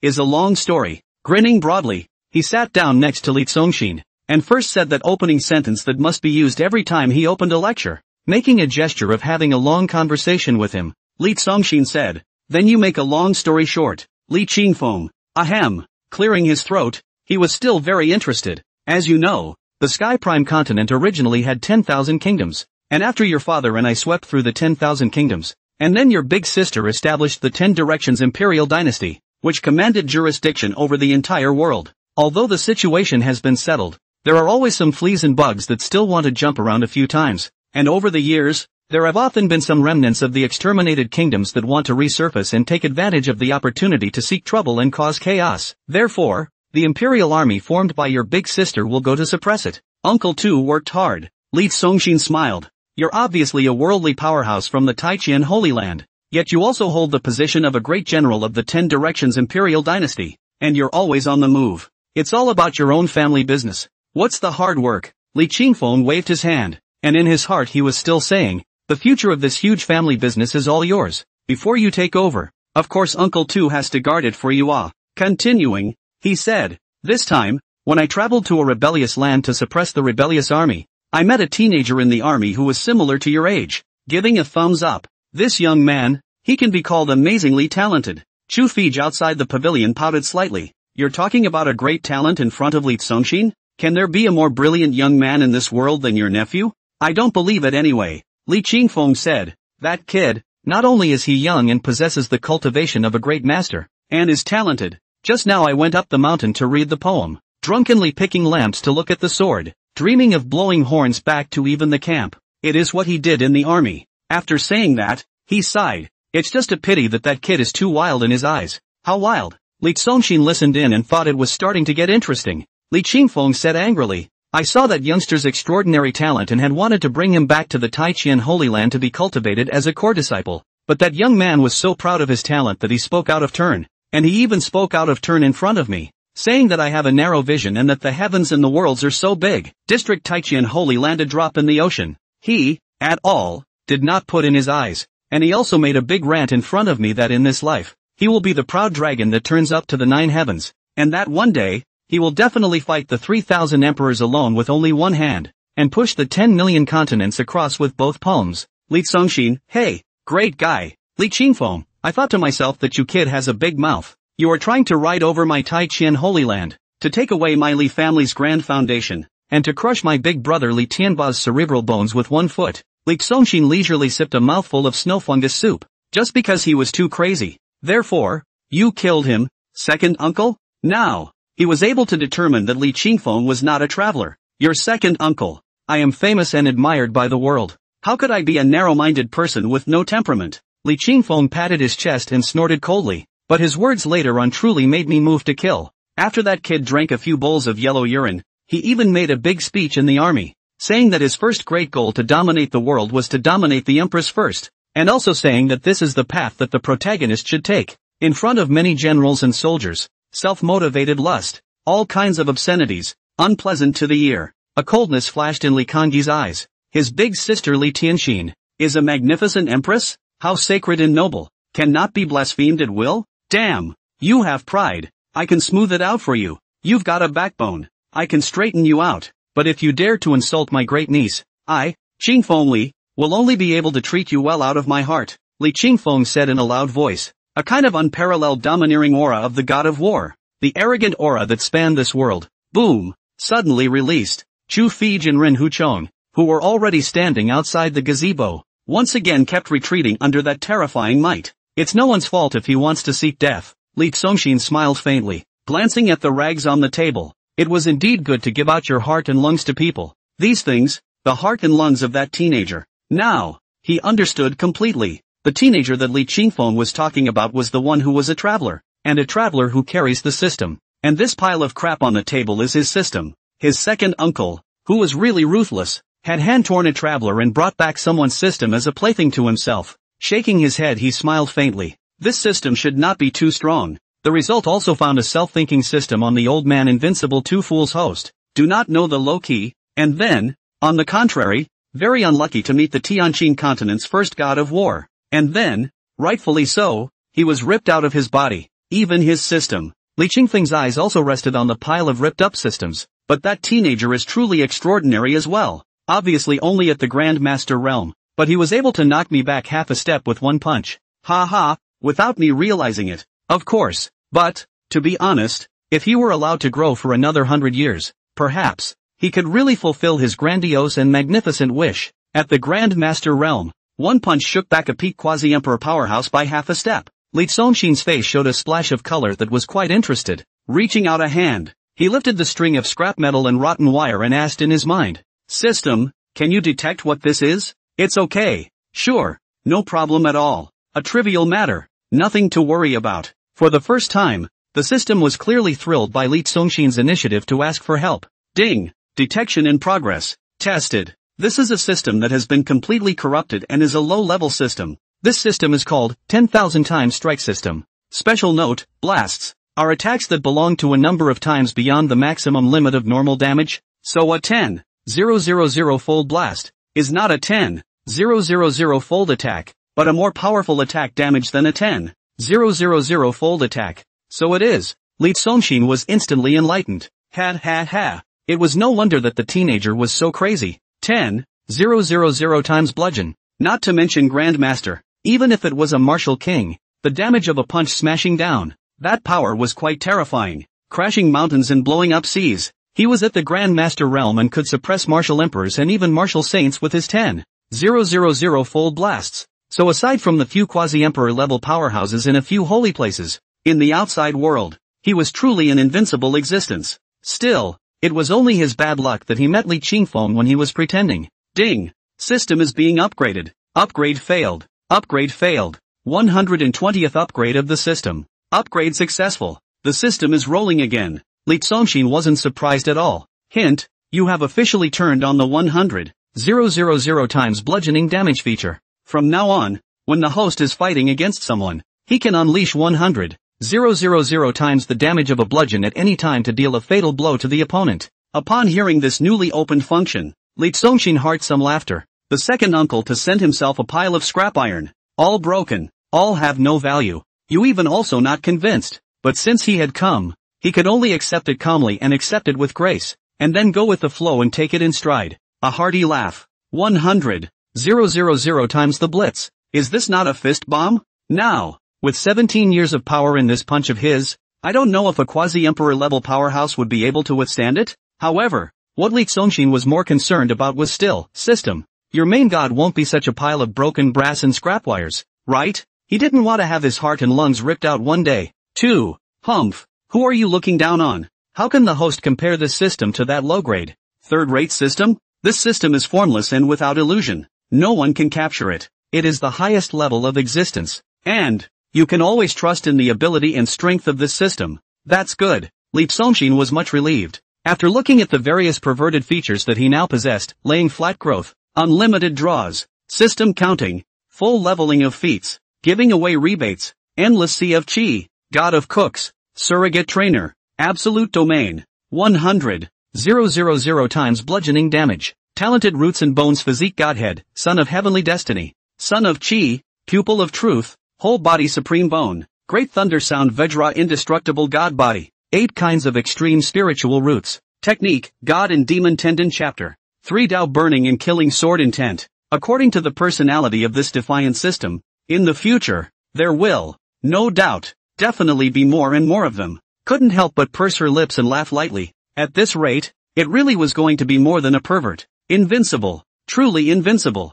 [SPEAKER 1] is a long story. Grinning broadly, he sat down next to Li Zongxin, and first said that opening sentence that must be used every time he opened a lecture, making a gesture of having a long conversation with him. Li Zongxin said, then you make a long story short. Li Qingfeng, ahem, clearing his throat, he was still very interested. As you know, the Sky Prime continent originally had 10,000 kingdoms, and after your father and I swept through the 10,000 kingdoms, and then your big sister established the 10 Directions Imperial Dynasty, which commanded jurisdiction over the entire world. Although the situation has been settled, there are always some fleas and bugs that still want to jump around a few times, and over the years, there have often been some remnants of the exterminated kingdoms that want to resurface and take advantage of the opportunity to seek trouble and cause chaos. Therefore, the Imperial Army formed by your big sister will go to suppress it. Uncle too worked hard. Li Zongxin smiled. You're obviously a worldly powerhouse from the Taiqian Holy Land, yet you also hold the position of a great general of the 10 Directions Imperial Dynasty, and you're always on the move. It's all about your own family business. What's the hard work? Li Qingfeng waved his hand, and in his heart he was still saying, the future of this huge family business is all yours, before you take over. Of course Uncle too has to guard it for you. Continuing, he said, this time, when I traveled to a rebellious land to suppress the rebellious army, I met a teenager in the army who was similar to your age. Giving a thumbs up. This young man, he can be called amazingly talented. Chu Fij outside the pavilion pouted slightly. You're talking about a great talent in front of Li Zongxin? Can there be a more brilliant young man in this world than your nephew? I don't believe it anyway. Li Qingfeng said, that kid, not only is he young and possesses the cultivation of a great master, and is talented. Just now I went up the mountain to read the poem, drunkenly picking lamps to look at the sword, dreaming of blowing horns back to even the camp. It is what he did in the army. After saying that, he sighed. It's just a pity that that kid is too wild in his eyes. How wild? Li Zongxin listened in and thought it was starting to get interesting. Li Qingfeng said angrily, I saw that youngster's extraordinary talent and had wanted to bring him back to the Taiqian Holy Land to be cultivated as a core disciple. But that young man was so proud of his talent that he spoke out of turn. And he even spoke out of turn in front of me, saying that I have a narrow vision and that the heavens and the worlds are so big. District Taiqian Holy Land, a drop in the ocean. He, at all, did not put in his eyes. And he also made a big rant in front of me that in this life, he will be the proud dragon that turns up to the 9 heavens, and that one day, he will definitely fight the 3,000 emperors alone with only one hand, and push the 10 million continents across with both palms. Li Zongxin, hey, great guy. Li Qingfeng, I thought to myself that you kid has a big mouth. You are trying to ride over my Taiqian Holy Land, to take away my Li family's grand foundation, and to crush my big brother Li Tianba's cerebral bones with 1 foot. Li Zongxin leisurely sipped a mouthful of snow fungus soup, just because he was too crazy. Therefore, you killed him, second uncle? Now, he was able to determine that Li Qingfeng was not a traveler. Your second uncle. I am famous and admired by the world. How could I be a narrow-minded person with no temperament? Li Qingfeng patted his chest and snorted coldly, but his words later on truly made me move to kill. After that kid drank a few bowls of yellow urine, he even made a big speech in the army, saying that his first great goal to dominate the world was to dominate the empress first, and also saying that this is the path that the protagonist should take. In front of many generals and soldiers, self-motivated lust, all kinds of obscenities, unpleasant to the ear. A coldness flashed in Li Kangyi's eyes. His big sister Li Tianxin is a magnificent empress? How sacred and noble, cannot be blasphemed at will? Damn, you have pride. I can smooth it out for you. You've got a backbone. I can straighten you out. but if you dare to insult my great niece, I, Qingfeng Li, will only be able to treat you well out of my heart, Li Qingfeng said in a loud voice, a kind of unparalleled domineering aura of the god of war, the arrogant aura that spanned this world, boom, suddenly released. Chu Fij and Ren Huchong, who were already standing outside the gazebo, once again kept retreating under that terrifying might. It's no one's fault if he wants to seek death, Li Zongxin smiled faintly, glancing at the rags on the table. It was indeed good to give out your heart and lungs to people. These things, the heart and lungs of that teenager. Now, he understood completely. The teenager that Li Qingfeng was talking about was the one who was a traveler, and a traveler who carries the system. And this pile of crap on the table is his system. His second uncle, who was really ruthless, had hand-torn a traveler and brought back someone's system as a plaything to himself. Shaking his head he smiled faintly. This system should not be too strong. The result also found a self-thinking system on the old man invincible two fools host. Do not know the low-key, and then, on the contrary, very unlucky to meet the Tianqin continent's first god of war. And then, rightfully so, he was ripped out of his body, even his system. Li Qingfeng's eyes also rested on the pile of ripped-up systems, but that teenager is truly extraordinary as well. Obviously only at the Grand Master realm, but he was able to knock me back half a step with one punch. Ha ha, without me realizing it, of course. But, to be honest, if he were allowed to grow for another 100 years, perhaps, he could really fulfill his grandiose and magnificent wish. At the Grand Master realm, one punch shook back a peak quasi-emperor powerhouse by half a step. Li Zongxin's face showed a splash of color that was quite interested. Reaching out a hand, he lifted the string of scrap metal and rotten wire and asked in his mind, System, can you detect what this is? It's okay. Sure. No problem at all. A trivial matter. Nothing to worry about. For the first time, the system was clearly thrilled by Li Zongxin's initiative to ask for help. Ding! Detection in progress. Tested. This is a system that has been completely corrupted and is a low-level system. This system is called 10,000 times strike system. Special note, blasts are attacks that belong to a number of times beyond the maximum limit of normal damage. So a 10,000 fold blast is not a 10,000 fold attack, but a more powerful attack damage than a 10,000 fold attack. So it is. Li Zongxin was instantly enlightened. Ha. It was no wonder that the teenager was so crazy. 10,000 times bludgeon. Not to mention Grandmaster. Even if it was a martial king, the damage of a punch smashing down, that power was quite terrifying. Crashing mountains and blowing up seas. He was at the Grandmaster realm and could suppress martial emperors and even martial saints with his 10,000 fold blasts. So aside from the few quasi-emperor level powerhouses in a few holy places, in the outside world, he was truly an invincible existence. Still, it was only his bad luck that he met Li Qingfeng when he was pretending. Ding! System is being upgraded. Upgrade failed. Upgrade failed. 120th upgrade of the system. Upgrade successful. The system is rolling again. Li Zongxin wasn't surprised at all. Hint, you have officially turned on the 100,000 times bludgeoning damage feature. From now on, when the host is fighting against someone, he can unleash 100,000 times the damage of a bludgeon at any time to deal a fatal blow to the opponent. Upon hearing this newly opened function, Li Zongxin heard some laughter. The second uncle to send himself a pile of scrap iron. All broken. All have no value. You even also not convinced. But since he had come, he could only accept it calmly and accept it with grace, and then go with the flow and take it in stride. A hearty laugh. 100,000 times the blitz. Is this not a fist bomb? Now, with 17 years of power in this punch of his, I don't know if a quasi-emperor level powerhouse would be able to withstand it. However, what Li Zongxin was more concerned about was still, system. Your main god won't be such a pile of broken brass and scrap wires, right? He didn't want to have his heart and lungs ripped out one day. 2. Humph. Who are you looking down on? How can the host compare this system to that low-grade, third-rate system? This system is formless and without illusion. No one can capture it. It is the highest level of existence. And you can always trust in the ability and strength of this system. That's good. Li Zongxin was much relieved. After looking at the various perverted features that he now possessed, laying flat growth, unlimited draws, system counting, full leveling of feats, giving away rebates, endless sea of chi, god of cooks, surrogate trainer, absolute domain, 100,000 times bludgeoning damage, talented roots and bones physique godhead, son of heavenly destiny, son of chi, pupil of truth, whole body supreme bone, great thunder sound Vajra indestructible god body, 8 kinds of extreme spiritual roots, Technique, God and Demon Tendon Chapter 3 Tao Burning and Killing Sword Intent. According to the personality of this defiant system, in the future, there will, no doubt, definitely be more and more of them. Couldn't help but purse her lips and laugh lightly. At this rate, it really was going to be more than a pervert. Invincible. Truly invincible.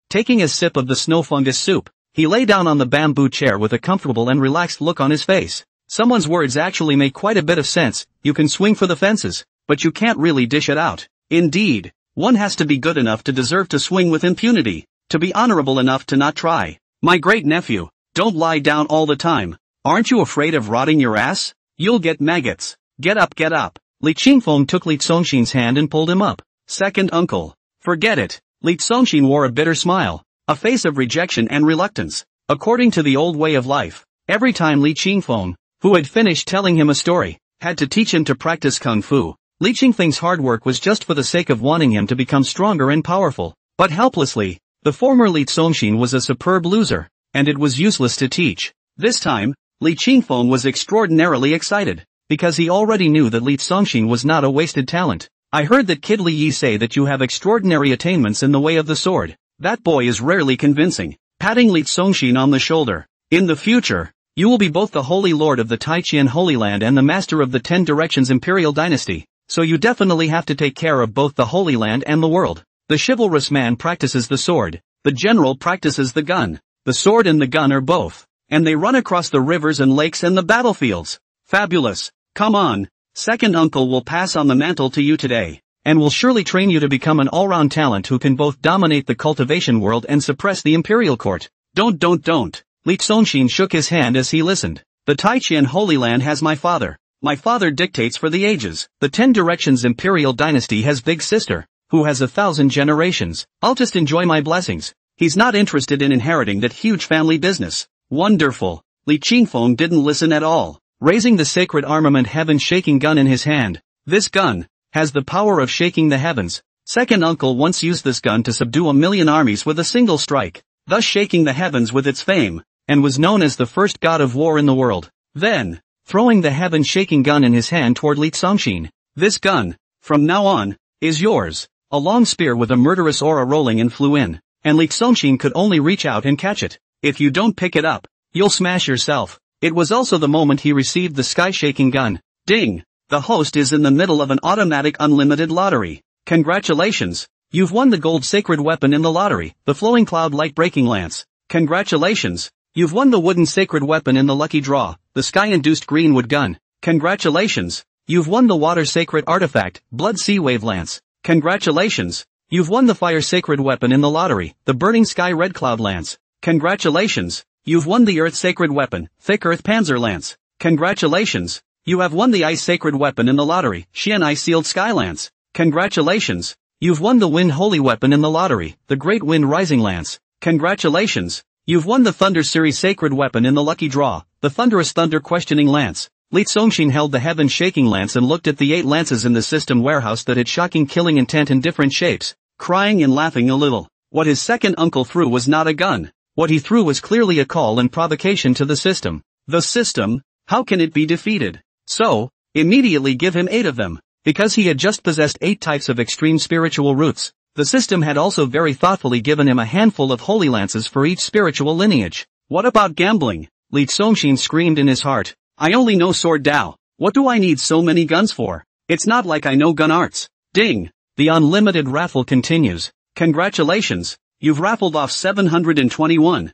[SPEAKER 1] Taking a sip of the snow fungus soup, he lay down on the bamboo chair with a comfortable and relaxed look on his face. Someone's words actually make quite a bit of sense. You can swing for the fences, but you can't really dish it out. Indeed, one has to be good enough to deserve to swing with impunity, to be honorable enough to not try. My great nephew, don't lie down all the time. Aren't you afraid of rotting your ass? You'll get maggots. Get up, get up. Li Qingfeng took Li Songshin's hand and pulled him up. Second uncle. Forget it. Li Songshin wore a bitter smile, a face of rejection and reluctance. According to the old way of life, every time Li Qingfeng, who had finished telling him a story, had to teach him to practice kung fu, Li Qingfeng's hard work was just for the sake of wanting him to become stronger and powerful. But helplessly, the former Li Songshin was a superb loser, and it was useless to teach. This time, Li Qingfeng was extraordinarily excited, because he already knew that Li Songshin was not a wasted talent. I heard that Kid Li Yi say that you have extraordinary attainments in the way of the sword. That boy is rarely convincing. Patting Li Songshin on the shoulder. In the future, you will be both the Holy Lord of the Taiqian Holy Land and the Master of the 10 Directions Imperial Dynasty, so you definitely have to take care of both the Holy Land and the world. The chivalrous man practices the sword, the general practices the gun. The sword and the gun are both, and they run across the rivers and lakes and the battlefields. Fabulous. Come on. Second uncle will pass on the mantle to you today, and will surely train you to become an all-round talent who can both dominate the cultivation world and suppress the imperial court. Don't. Li Songshin shook his hand as he listened. The Taiqian Holy Land has my father. My father dictates for the ages. The 10 Directions Imperial Dynasty has big sister, who has 1,000 generations. I'll just enjoy my blessings. He's not interested in inheriting that huge family business. Wonderful. Li Qingfeng didn't listen at all. Raising the sacred armament heaven-shaking gun in his hand. This gun has the power of shaking the heavens. Second uncle once used this gun to subdue 1,000,000 armies with a single strike, thus shaking the heavens with its fame, and was known as the first god of war in the world. Then, throwing the heaven-shaking gun in his hand toward Li Songshin. This gun, from now on, is yours. A long spear with a murderous aura rolling in flew in, and Li Songshin could only reach out and catch it. If you don't pick it up, you'll smash yourself. It was also the moment he received the sky-shaking gun. Ding! The host is in the middle of an automatic unlimited lottery. Congratulations! You've won the gold sacred weapon in the lottery, the flowing cloud light-breaking lance. Congratulations! You've won the wooden sacred weapon in the lucky draw, the sky-induced greenwood gun. Congratulations! You've won the water sacred artifact, blood sea wave lance. Congratulations! You've won the fire sacred weapon in the lottery, the burning sky red cloud lance. Congratulations! You've won the earth sacred weapon, thick earth panzer lance. Congratulations! You have won the ice sacred weapon in the lottery, Xian ice sealed sky lance. Congratulations! You've won the wind holy weapon in the lottery, the great wind rising lance. Congratulations! You've won the thunder series sacred weapon in the lucky draw, the thunderous thunder questioning lance. Li Songshin held the heaven shaking lance and looked at the 8 lances in the system warehouse that had shocking killing intent in different shapes, crying and laughing a little. What his second uncle threw was not a gun. What he threw was clearly a call and provocation to the system. The system? How can it be defeated? So, immediately give him 8 of them. Because he had just possessed 8 types of extreme spiritual roots, the system had also very thoughtfully given him a handful of holy lances for each spiritual lineage. What about gambling? Li Songshin screamed in his heart. I only know sword Dao. What do I need so many guns for? It's not like I know gun arts. Ding! The unlimited raffle continues. Congratulations! You've raffled off 721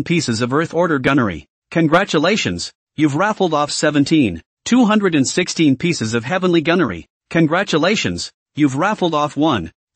[SPEAKER 1] pieces of Earth Order gunnery. Congratulations! You've raffled off 216 pieces of Heavenly gunnery. Congratulations! You've raffled off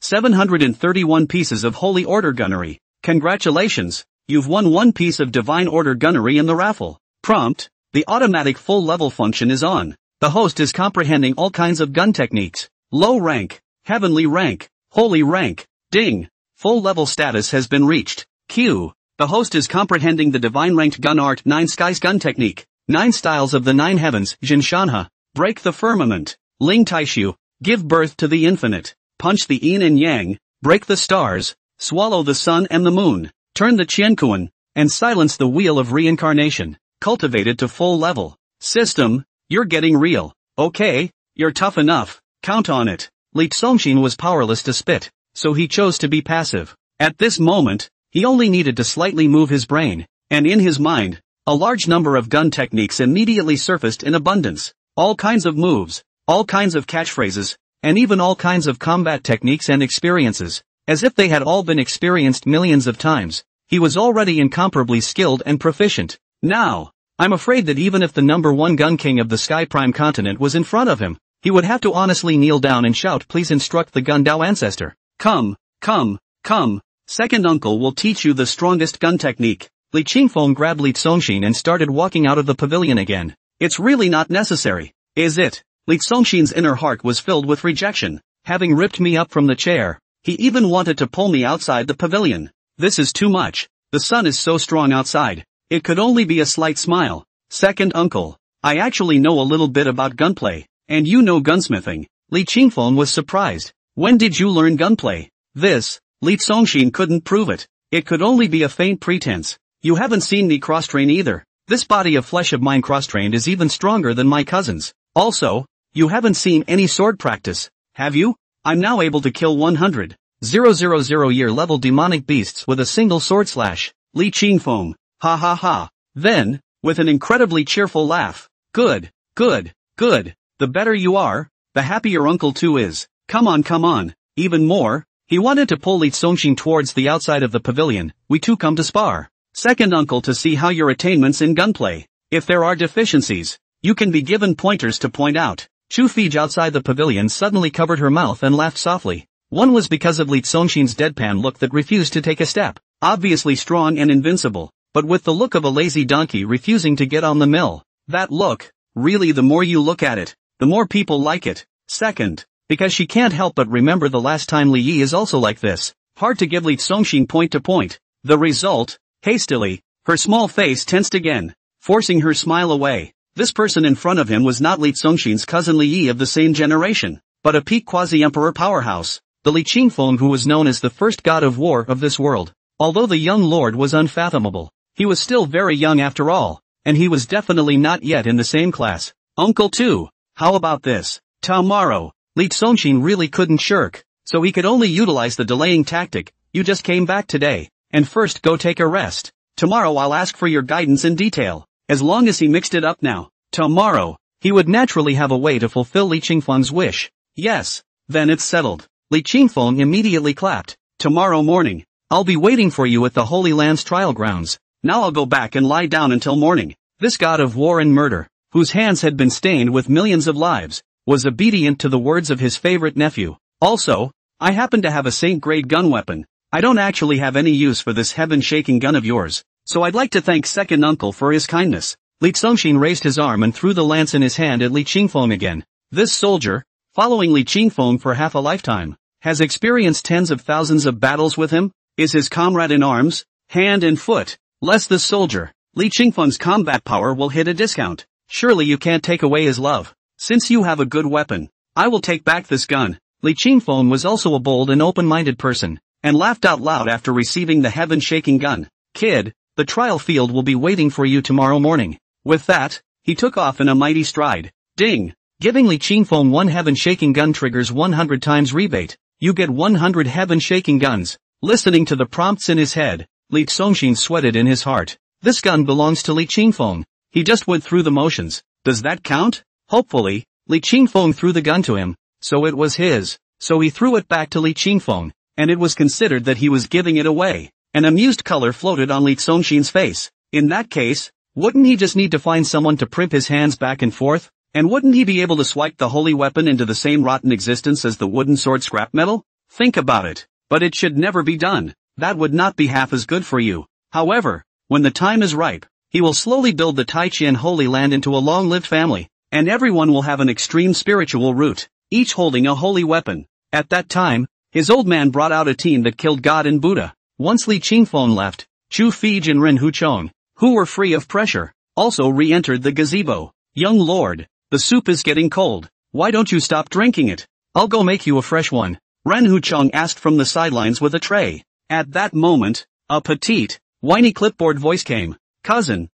[SPEAKER 1] 731 pieces of Holy Order gunnery. Congratulations! You've won 1 piece of Divine Order gunnery in the raffle. Prompt: the automatic full level function is on. The host is comprehending all kinds of gun techniques. Low rank, heavenly rank, holy rank. Ding! Full level status has been reached. Q. The host is comprehending the divine ranked gun art 9 skies gun technique. 9 styles of the 9 heavens, Jin Shanha. Break the firmament. Ling Taishu. Give birth to the infinite. Punch the yin and yang. Break the stars. Swallow the sun and the moon. Turn the Qiankuan. And silence the wheel of reincarnation. Cultivate it to full level. System, you're getting real. Okay, You're tough enough, count on it. Li Songshin was powerless to spit, so he chose to be passive. At this moment, he only needed to slightly move his brain, and in his mind, a large number of gun techniques immediately surfaced in abundance. All kinds of moves, all kinds of catchphrases, and even all kinds of combat techniques and experiences, as if they had all been experienced millions of times. He was already incomparably skilled and proficient. Now, I'm afraid that even if the number one gun king of the Sky Prime continent was in front of him, he would have to honestly kneel down and shout, "Please instruct the Gun Dao ancestor. Come, come, come. Second uncle will teach you the strongest gun technique." Li Qingfeng grabbed Li Songshin and started walking out of the pavilion again. It's really not necessary, is it? Li Songshin's inner heart was filled with rejection. Having ripped me up from the chair, he even wanted to pull me outside the pavilion. This is too much. The sun is so strong outside. It could only be a slight smile. Second uncle, I actually know a little bit about gunplay, and you know gunsmithing. Li Qingfeng was surprised. When did you learn gunplay? This, Li Songshin couldn't prove it. It could only be a faint pretense. You haven't seen me cross-train either. This body of flesh of mine cross-trained is even stronger than my cousin's. Also, you haven't seen any sword practice, have you? I'm now able to kill 100,000 year level demonic beasts with a single sword slash. Li Qingfeng, ha ha ha. Then, with an incredibly cheerful laugh, good, good, good. The better you are, the happier Uncle too is. Come on. Even more, he wanted to pull Li Songshin towards the outside of the pavilion. We two come to spar. Second uncle, to see how your attainments in gunplay. If there are deficiencies, you can be given pointers to point out. Chu Fij outside the pavilion suddenly covered her mouth and laughed softly. One was because of Li Songshin's deadpan look that refused to take a step. Obviously strong and invincible, but with the look of a lazy donkey refusing to get on the mill. That look, really, the more you look at it, the more people like it. Second, because she can't help but remember the last time Li Yi is also like this. Hard to give Li Songshin point to point. The result, hastily, her small face tensed again, forcing her smile away. This person in front of him was not Li Songshin's cousin Li Yi of the same generation, but a peak quasi-emperor powerhouse, the Li Qingfeng who was known as the first god of war of this world. Although the young lord was unfathomable, he was still very young after all, and he was definitely not yet in the same class. Uncle too, how about this? Tomorrow. Li Songshin really couldn't shirk, so he could only utilize the delaying tactic. You just came back today, and first go take a rest. Tomorrow I'll ask for your guidance in detail. As long as he mixed it up now, tomorrow, he would naturally have a way to fulfill Li Qingfeng's wish. Yes, then it's settled. Li Qingfeng immediately clapped. Tomorrow morning, I'll be waiting for you at the Holy Land's trial grounds. Now I'll go back and lie down until morning. This god of war and murder, whose hands had been stained with millions of lives, was obedient to the words of his favorite nephew. Also, I happen to have a Saint-grade gun weapon. I don't actually have any use for this heaven-shaking gun of yours, so I'd like to thank second uncle for his kindness. Li Songshin raised his arm and threw the lance in his hand at Li Qingfeng again. This soldier, following Li Qingfeng for half a lifetime, has experienced tens of thousands of battles with him, is his comrade in arms, hand and foot. Less this soldier, Li Qingfeng's combat power will hit a discount. Surely you can't take away his love. Since you have a good weapon, I will take back this gun. Li Qingfeng was also a bold and open-minded person, and laughed out loud after receiving the heaven-shaking gun. Kid, the trial field will be waiting for you tomorrow morning. With that, he took off in a mighty stride. Ding! Giving Li Qingfeng one heaven-shaking gun triggers 100 times rebate. You get 100 heaven-shaking guns. Listening to the prompts in his head, Li Songshin sweated in his heart. This gun belongs to Li Qingfeng. He just went through the motions. Does that count? Hopefully, Li Qingfeng threw the gun to him, so it was his. So he threw it back to Li Qingfeng, and it was considered that he was giving it away. An amused color floated on Li Songshin's face. In that case, wouldn't he just need to find someone to primp his hands back and forth? And wouldn't he be able to swipe the holy weapon into the same rotten existence as the wooden sword scrap metal? Think about it. But it should never be done. That would not be half as good for you. However, when the time is ripe, he will slowly build the Taiqian Holy Land into a long-lived family, and everyone will have an extreme spiritual root, each holding a holy weapon. At that time, his old man brought out a team that killed God and Buddha. Once Li Qingfeng left, Chu Fij and Ren Huchong, who were free of pressure, also re-entered the gazebo. Young lord, the soup is getting cold. Why don't you stop drinking it? I'll go make you a fresh one. Ren Huchong asked from the sidelines with a tray. At that moment, a petite, whiny clipboard voice came. Cousin,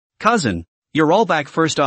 [SPEAKER 1] you're all back first.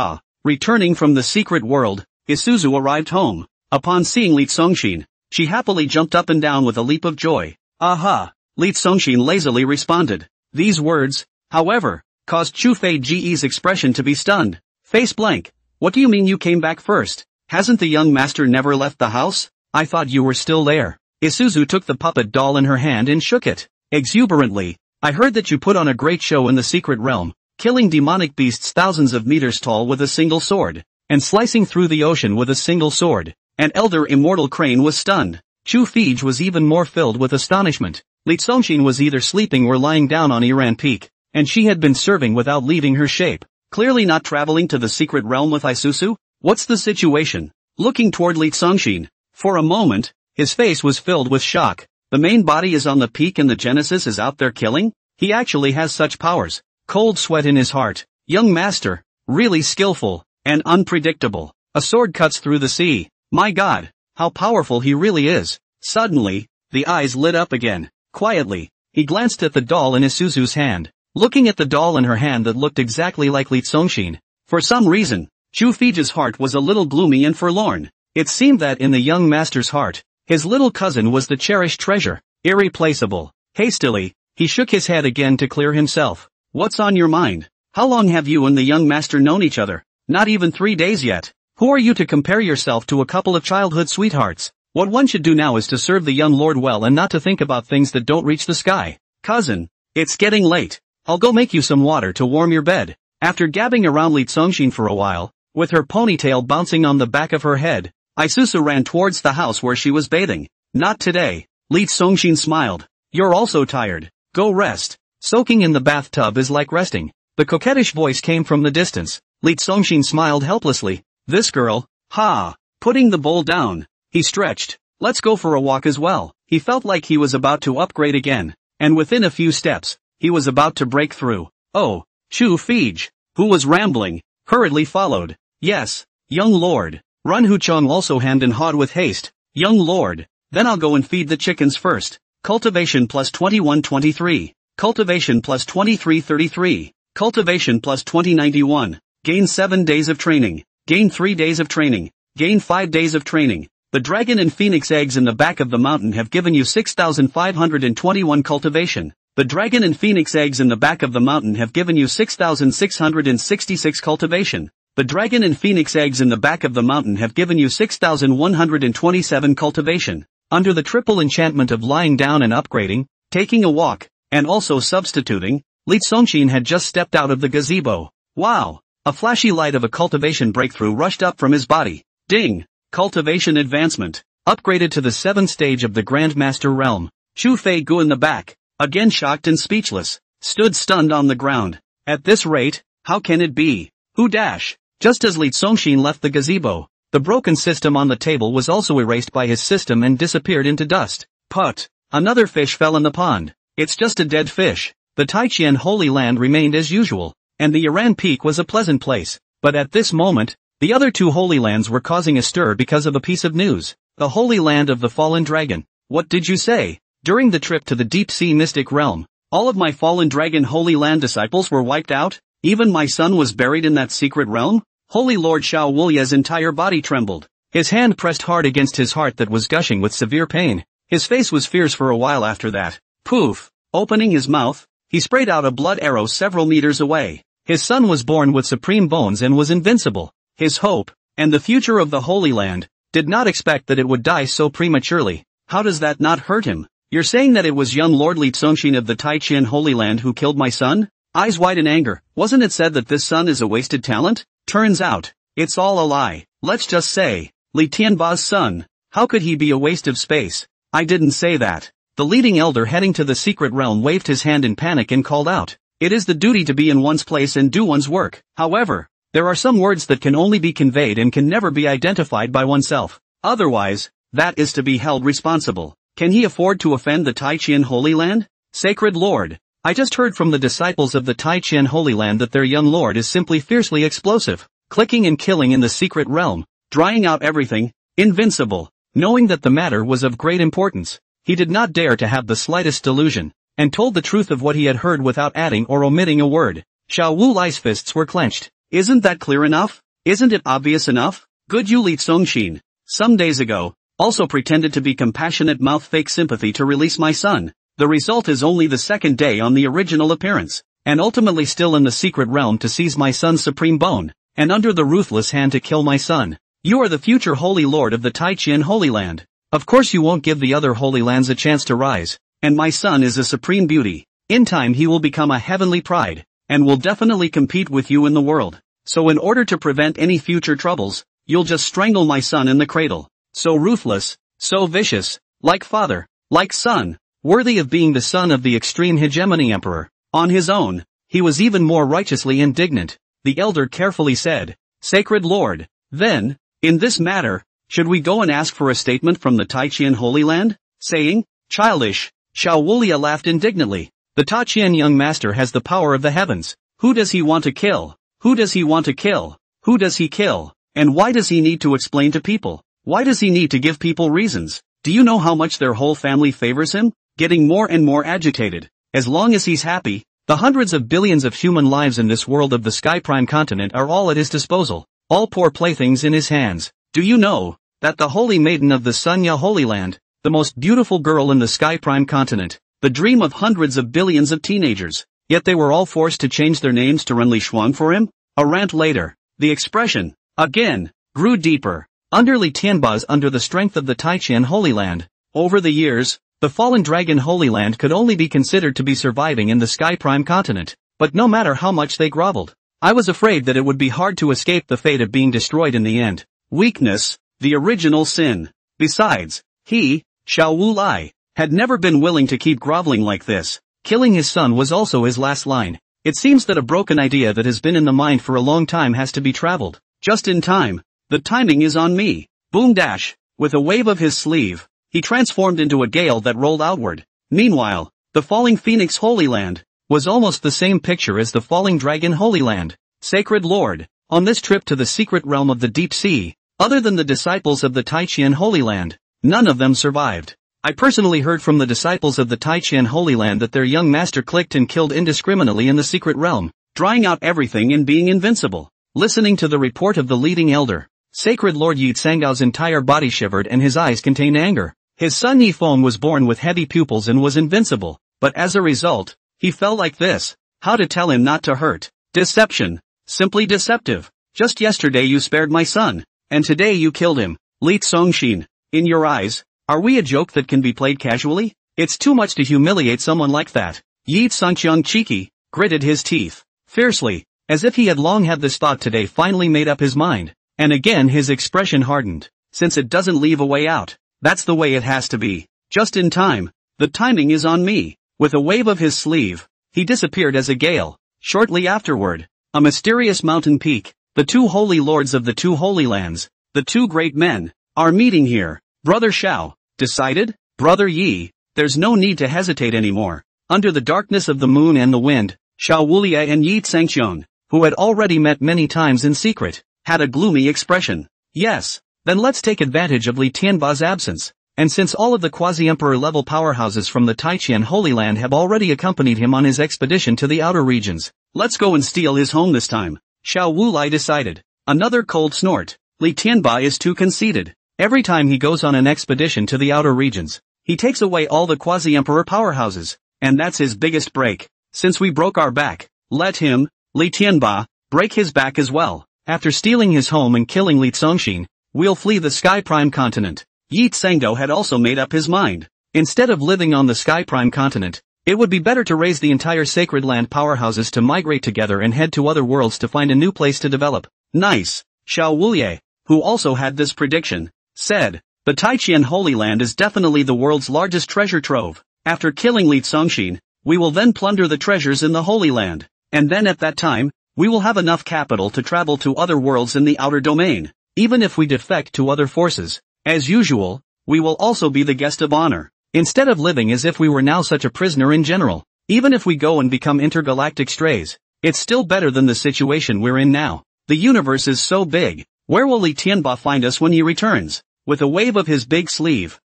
[SPEAKER 1] Returning from the secret world, Isuzu arrived home. Upon seeing Li Songshin, she happily jumped up and down with a leap of joy. Aha! Li Songshin lazily responded. These words, however, caused Chu Feiji's expression to be stunned. Face blank. What do you mean you came back first? Hasn't the young master never left the house? I thought you were still there. Isuzu took the puppet doll in her hand and shook it exuberantly. I heard that you put on a great show in the secret realm, killing demonic beasts thousands of meters tall with a single sword, and slicing through the ocean with a single sword. An elder immortal crane was stunned. Chu Feij was even more filled with astonishment. Li Songshin was either sleeping or lying down on Iran Peak, and she had been serving without leaving her shape. Clearly not traveling to the secret realm with Isuzu? What's the situation? Looking toward Li Songshin. For a moment, his face was filled with shock. The main body is on the peak and the Genesis is out there killing? He actually has such powers. Cold sweat in his heart. Young master. Really skillful. And unpredictable. A sword cuts through the sea. My God. How powerful he really is. Suddenly, the eyes lit up again. Quietly, he glanced at the doll in Isuzu's hand. Looking at the doll in her hand that looked exactly like Li Songshin. For some reason, Chu Feij's heart was a little gloomy and forlorn. It seemed that in the young master's heart, his little cousin was the cherished treasure, irreplaceable. Hastily, he shook his head again to clear himself. What's on your mind? How long have you and the young master known each other? Not even 3 days yet. Who are you to compare yourself to a couple of childhood sweethearts? What one should do now is to serve the young lord well and not to think about things that don't reach the sky. Cousin, it's getting late. I'll go make you some water to warm your bed. After gabbing around Li Songshin for a while, with her ponytail bouncing on the back of her head, Isuzu ran towards the house where she was bathing. Not today. Li Songshin smiled. You're also tired. Go rest. Soaking in the bathtub is like resting. The coquettish voice came from the distance. Li Songshin smiled helplessly. This girl, ha! Putting the bowl down, he stretched. Let's go for a walk as well. He felt like he was about to upgrade again, and within a few steps, he was about to break through. Oh, Chu Feij, who was rambling, hurriedly followed. Yes, young lord. Run Huchong also hand and hawed with haste. Young lord, then I'll go and feed the chickens first. Cultivation plus 2123. Cultivation plus 2333. Cultivation plus 2091. Gain 7 days of training. Gain 3 days of training. Gain 5 days of training. The dragon and phoenix eggs in the back of the mountain have given you 6,521 cultivation. The dragon and phoenix eggs in the back of the mountain have given you 6,666 cultivation. The dragon and phoenix eggs in the back of the mountain have given you 6,127 cultivation. Under the triple enchantment of lying down and upgrading, taking a walk, and also substituting, Li Songshin had just stepped out of the gazebo. Wow! A flashy light of a cultivation breakthrough rushed up from his body. Ding! Cultivation advancement. Upgraded to the 7th stage of the Grandmaster realm. Chu Fei Gu in the back, again shocked and speechless, stood stunned on the ground. At this rate, how can it be? Who dash? Just as Li Songshin left the gazebo, the broken system on the table was also erased by his system and disappeared into dust. Put! Another fish fell in the pond. It's just a dead fish. The Taiqian Holy Land remained as usual, and the Iran Peak was a pleasant place. But at this moment, the other 2 Holy Lands were causing a stir because of a piece of news. The Holy Land of the Fallen Dragon. What did you say? During the trip to the deep-sea mystic realm, all of my Fallen Dragon Holy Land disciples were wiped out? Even my son was buried in that secret realm? Holy Lord Xiao Wulia's entire body trembled. His hand pressed hard against his heart that was gushing with severe pain. His face was fierce for a while after that. Poof! Opening his mouth, he sprayed out a blood arrow several meters away. His son was born with supreme bones and was invincible. His hope, and the future of the Holy Land, did not expect that it would die so prematurely. How does that not hurt him? You're saying that it was young Lord Li Songshin of the Taiqian Holy Land who killed my son? Eyes wide in anger. Wasn't it said that this son is a wasted talent? Turns out, it's all a lie. Let's just say, Li Tianba's son. How could he be a waste of space? I didn't say that. The leading elder heading to the secret realm waved his hand in panic and called out. It is the duty to be in one's place and do one's work. However, there are some words that can only be conveyed and can never be identified by oneself. Otherwise, that is to be held responsible. Can he afford to offend the Taiqian Holy Land? Sacred Lord, I just heard from the disciples of the Taiqian Holy Land that their young lord is simply fiercely explosive, clicking and killing in the secret realm, drying out everything, invincible. Knowing that the matter was of great importance, he did not dare to have the slightest delusion, and told the truth of what he had heard without adding or omitting a word. Xiao Wuli's fists were clenched. Isn't that clear enough? Isn't it obvious enough? Good you Li Songshin. Some days ago, also pretended to be compassionate mouth fake sympathy to release my son. The result is only the second day on the original appearance, and ultimately still in the secret realm to seize my son's supreme bone, and under the ruthless hand to kill my son. You are the future Holy Lord of the Taichian Holy Land. Of course you won't give the other Holy Lands a chance to rise, and my son is a supreme beauty. In time he will become a heavenly pride, and will definitely compete with you in the world. So in order to prevent any future troubles, you'll just strangle my son in the cradle. So ruthless, so vicious, like father, like son, worthy of being the son of the extreme hegemony emperor. On his own, he was even more righteously indignant. The elder carefully said, Sacred Lord, then, in this matter, should we go and ask for a statement from the Taichian Holy Land? Saying, childish, Xiao Wulia laughed indignantly. The Taichian young master has the power of the heavens. Who does he want to kill? Who does he want to kill? Who does he kill? And why does he need to explain to people? Why does he need to give people reasons? Do you know how much their whole family favors him? Getting more and more agitated. As long as he's happy, the hundreds of billions of human lives in this world of the Sky Prime continent are all at his disposal. All poor playthings in his hands. Do you know that the Holy Maiden of the Sunya Holy Land, the most beautiful girl in the Sky Prime continent, the dream of hundreds of billions of teenagers, yet they were all forced to change their names to Renli Shuang for him? A rant later, the expression, again, grew deeper. Under Li Tianba's under the strength of the Taichian Holy Land, over the years, the fallen dragon Holy Land could only be considered to be surviving in the Sky Prime continent, but no matter how much they groveled, I was afraid that it would be hard to escape the fate of being destroyed in the end. Weakness, the original sin. Besides, he, Xiao Wulai, had never been willing to keep groveling like this. Killing his son was also his last line. It seems that a broken idea that has been in the mind for a long time has to be traveled. Just in time. The timing is on me. Boom dash. With a wave of his sleeve, he transformed into a gale that rolled outward. Meanwhile, the falling Phoenix Holy Land was almost the same picture as the falling Dragon Holy Land. Sacred Lord, on this trip to the secret realm of the deep sea, other than the disciples of the Taichian Holy Land, none of them survived. I personally heard from the disciples of the Taichian Holy Land that their young master clicked and killed indiscriminately in the secret realm, drying out everything and being invincible. Listening to the report of the leading elder, Sacred Lord Yi Tsanggao's entire body shivered and his eyes contained anger. His son Yifeng was born with heavy pupils and was invincible, but as a result, he fell like this. How to tell him not to hurt? Deception. Simply deceptive. Just yesterday you spared my son, and today you killed him. Li Songshin, in your eyes, are we a joke that can be played casually? It's too much to humiliate someone like that. Yi Tsangqiang cheeky, gritted his teeth, fiercely, as if he had long had this thought today finally made up his mind. And again his expression hardened. Since it doesn't leave a way out, that's the way it has to be. Just in time. The timing is on me. With a wave of his sleeve, he disappeared as a gale. Shortly afterward, a mysterious mountain peak, the two holy lords of the two holy lands, the two great men, are meeting here. Brother Xiao, decided? Brother Yi, there's no need to hesitate anymore. Under the darkness of the moon and the wind, Xiao Wulia and Yi Tsangqiang, who had already met many times in secret, had a gloomy expression. Yes, then let's take advantage of Li Tianba's absence, and since all of the quasi-emperor level powerhouses from the Taichian Holy Land have already accompanied him on his expedition to the outer regions, let's go and steal his home this time. Xiao Wulai decided. Another cold snort. Li Tianba is too conceited. Every time he goes on an expedition to the outer regions, he takes away all the quasi-emperor powerhouses, and that's his biggest break. Since we broke our back, let him, Li Tianba, break his back as well. After stealing his home and killing Li Songshin, we'll flee the Sky Prime continent. Yi Tsangdo had also made up his mind. Instead of living on the Sky Prime continent, it would be better to raise the entire Sacred Land powerhouses to migrate together and head to other worlds to find a new place to develop. Nice. Xiao Wulie, who also had this prediction, said, the Taichian Holy Land is definitely the world's largest treasure trove. After killing Li Songshin, we will then plunder the treasures in the Holy Land, and then at that time, we will have enough capital to travel to other worlds in the outer domain. Even if we defect to other forces, as usual, we will also be the guest of honor, instead of living as if we were now such a prisoner in general. Even if we go and become intergalactic strays, it's still better than the situation we're in now. The universe is so big, where will Li Tianba find us when he returns? With a wave of his big sleeve.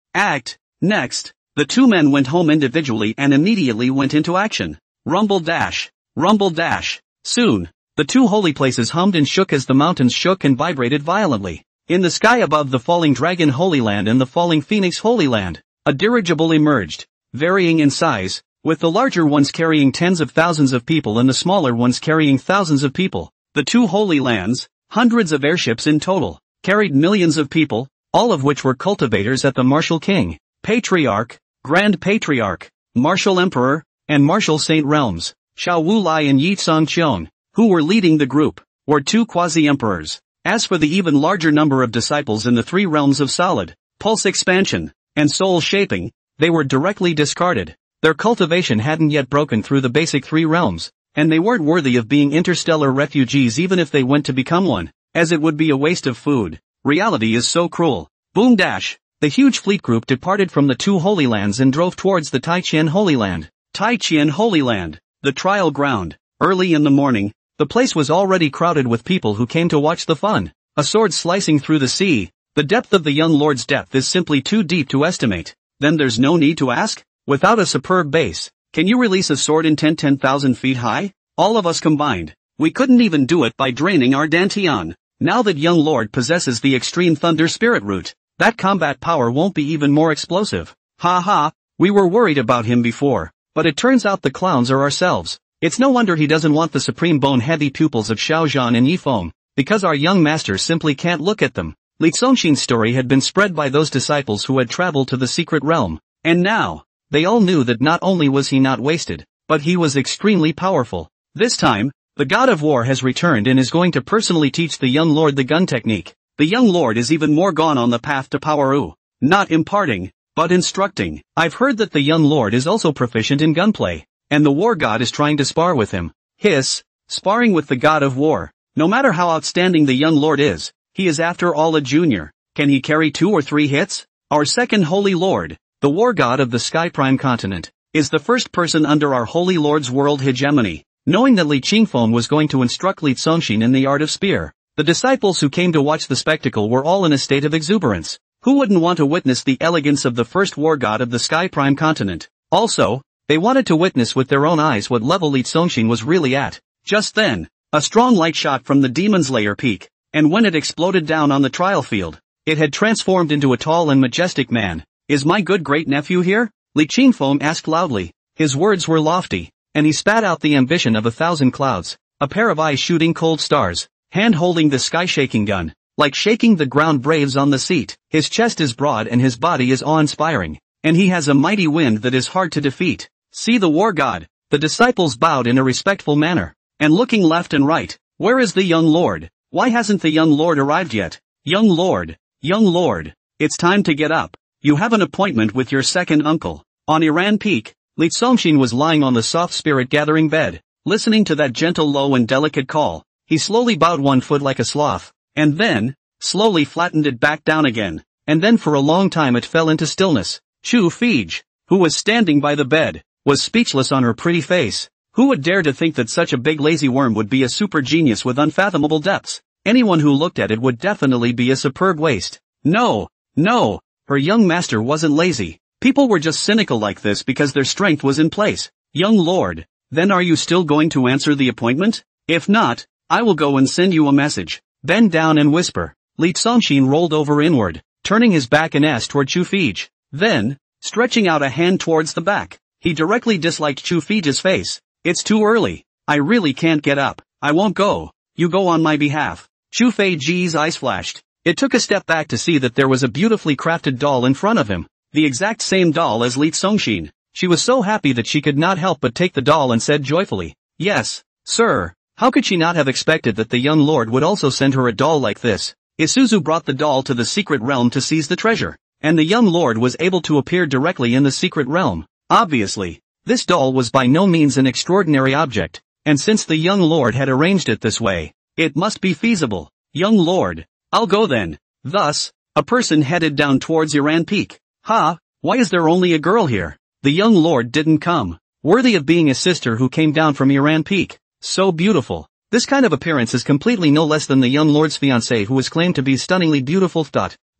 [SPEAKER 1] Next, the two men went home individually and immediately went into action. Rumble dash. Rumble dash. Soon, the two holy places hummed and shook as the mountains shook and vibrated violently. In the sky above the falling dragon Holy Land and the falling phoenix Holy Land, a dirigible emerged, varying in size, with the larger ones carrying tens of thousands of people and the smaller ones carrying thousands of people. The two Holy Lands, hundreds of airships in total, carried millions of people, all of which were cultivators at the martial king, patriarch, grand patriarch, martial emperor, and martial saint realms. Xiao Wulai and Yi Tsongqian, who were leading the group, were two quasi-emperors. As for the even larger number of disciples in the three realms of solid, pulse expansion, and soul shaping, they were directly discarded. Their cultivation hadn't yet broken through the basic three realms, and they weren't worthy of being interstellar refugees even if they went to become one, as it would be a waste of food. Reality is so cruel. Boom dash! The huge fleet group departed from the two Holy Lands and drove towards the Taiqian Holy Land. Taiqian Holy Land, the trial ground. Early in the morning, the place was already crowded with people who came to watch the fun. A sword slicing through the sea. The depth of the young lord's depth is simply too deep to estimate. Then there's no need to ask? Without a superb base, can you release a sword in 10,000 feet high? All of us combined. We couldn't even do it by draining our dantian. Now that young lord possesses the extreme thunder spirit root, that combat power won't be even more explosive. Ha ha, we were worried about him before, but it turns out the clowns are ourselves. It's no wonder he doesn't want the supreme bone-heavy pupils of Xiaozhan and Yifeng, because our young master simply can't look at them. Li Zongxin's story had been spread by those disciples who had traveled to the secret realm, and now, they all knew that not only was he not wasted, but he was extremely powerful. This time, the god of war has returned and is going to personally teach the young lord the gun technique. The young lord is even more gone on the path to power. Not imparting, but instructing. I've heard that the young lord is also proficient in gunplay, and the war god is trying to spar with him. Hiss, sparring with the god of war. No matter how outstanding the young lord is, he is after all a junior. Can he carry 2 or 3 hits? Our second holy lord, the war god of the Sky Prime continent, is the first person under our holy lord's world hegemony. Knowing that Li Qingfeng was going to instruct Li Zongxin in the art of spear, the disciples who came to watch the spectacle were all in a state of exuberance. Who wouldn't want to witness the elegance of the first war god of the Sky Prime continent? Also, they wanted to witness with their own eyes what level Li Zongxin was really at. Just then, a strong light shot from the Demon's Lair peak, and when it exploded down on the trial field, it had transformed into a tall and majestic man. Is my good great-nephew here? Li Qingfeng asked loudly. His words were lofty, and he spat out the ambition of 1,000 clouds, a pair of eyes shooting cold stars, hand holding the sky-shaking gun, like shaking the ground braves on the seat. His chest is broad and his body is awe-inspiring, and he has a mighty wind that is hard to defeat. See the war god. The disciples bowed in a respectful manner, and looking left and right. Where is the young lord? Why hasn't the young lord arrived yet? Young lord, it's time to get up. You have an appointment with your second uncle. On Iran Peak, Li Zongxin was lying on the soft spirit-gathering bed, listening to that gentle low and delicate call. He slowly bowed one foot like a sloth, and then, slowly flattened it back down again, and then for a long time it fell into stillness. Chu Fij, who was standing by the bed, was speechless on her pretty face. Who would dare to think that such a big lazy worm would be a super genius with unfathomable depths? Anyone who looked at it would definitely be a superb waste. No, her young master wasn't lazy. People were just cynical like this because their strength was in place. Young lord, then are you still going to answer the appointment? If not, I will go and send you a message. Bend down and whisper. Li Zongxin rolled over inward, turning his back and ass toward Chu Fij. Then, stretching out a hand towards the back, he directly disliked Chu Fij's face. It's too early. I really can't get up. I won't go. You go on my behalf. Chu Feiji's eyes flashed. It took a step back to see that there was a beautifully crafted doll in front of him. The exact same doll as Li Zongxin. She was so happy that she could not help but take the doll and said joyfully, "Yes, sir." How could she not have expected that the young lord would also send her a doll like this? Isuzu brought the doll to the secret realm to seize the treasure, and the young lord was able to appear directly in the secret realm. Obviously, this doll was by no means an extraordinary object, and since the young lord had arranged it this way, it must be feasible. Young lord, I'll go then. Thus, a person headed down towards Iran Peak. Why is there only a girl here? The young lord didn't come. Worthy of being a sister who came down from Iran Peak. So beautiful. This kind of appearance is completely no less than the young lord's fiancée who was claimed to be stunningly beautiful.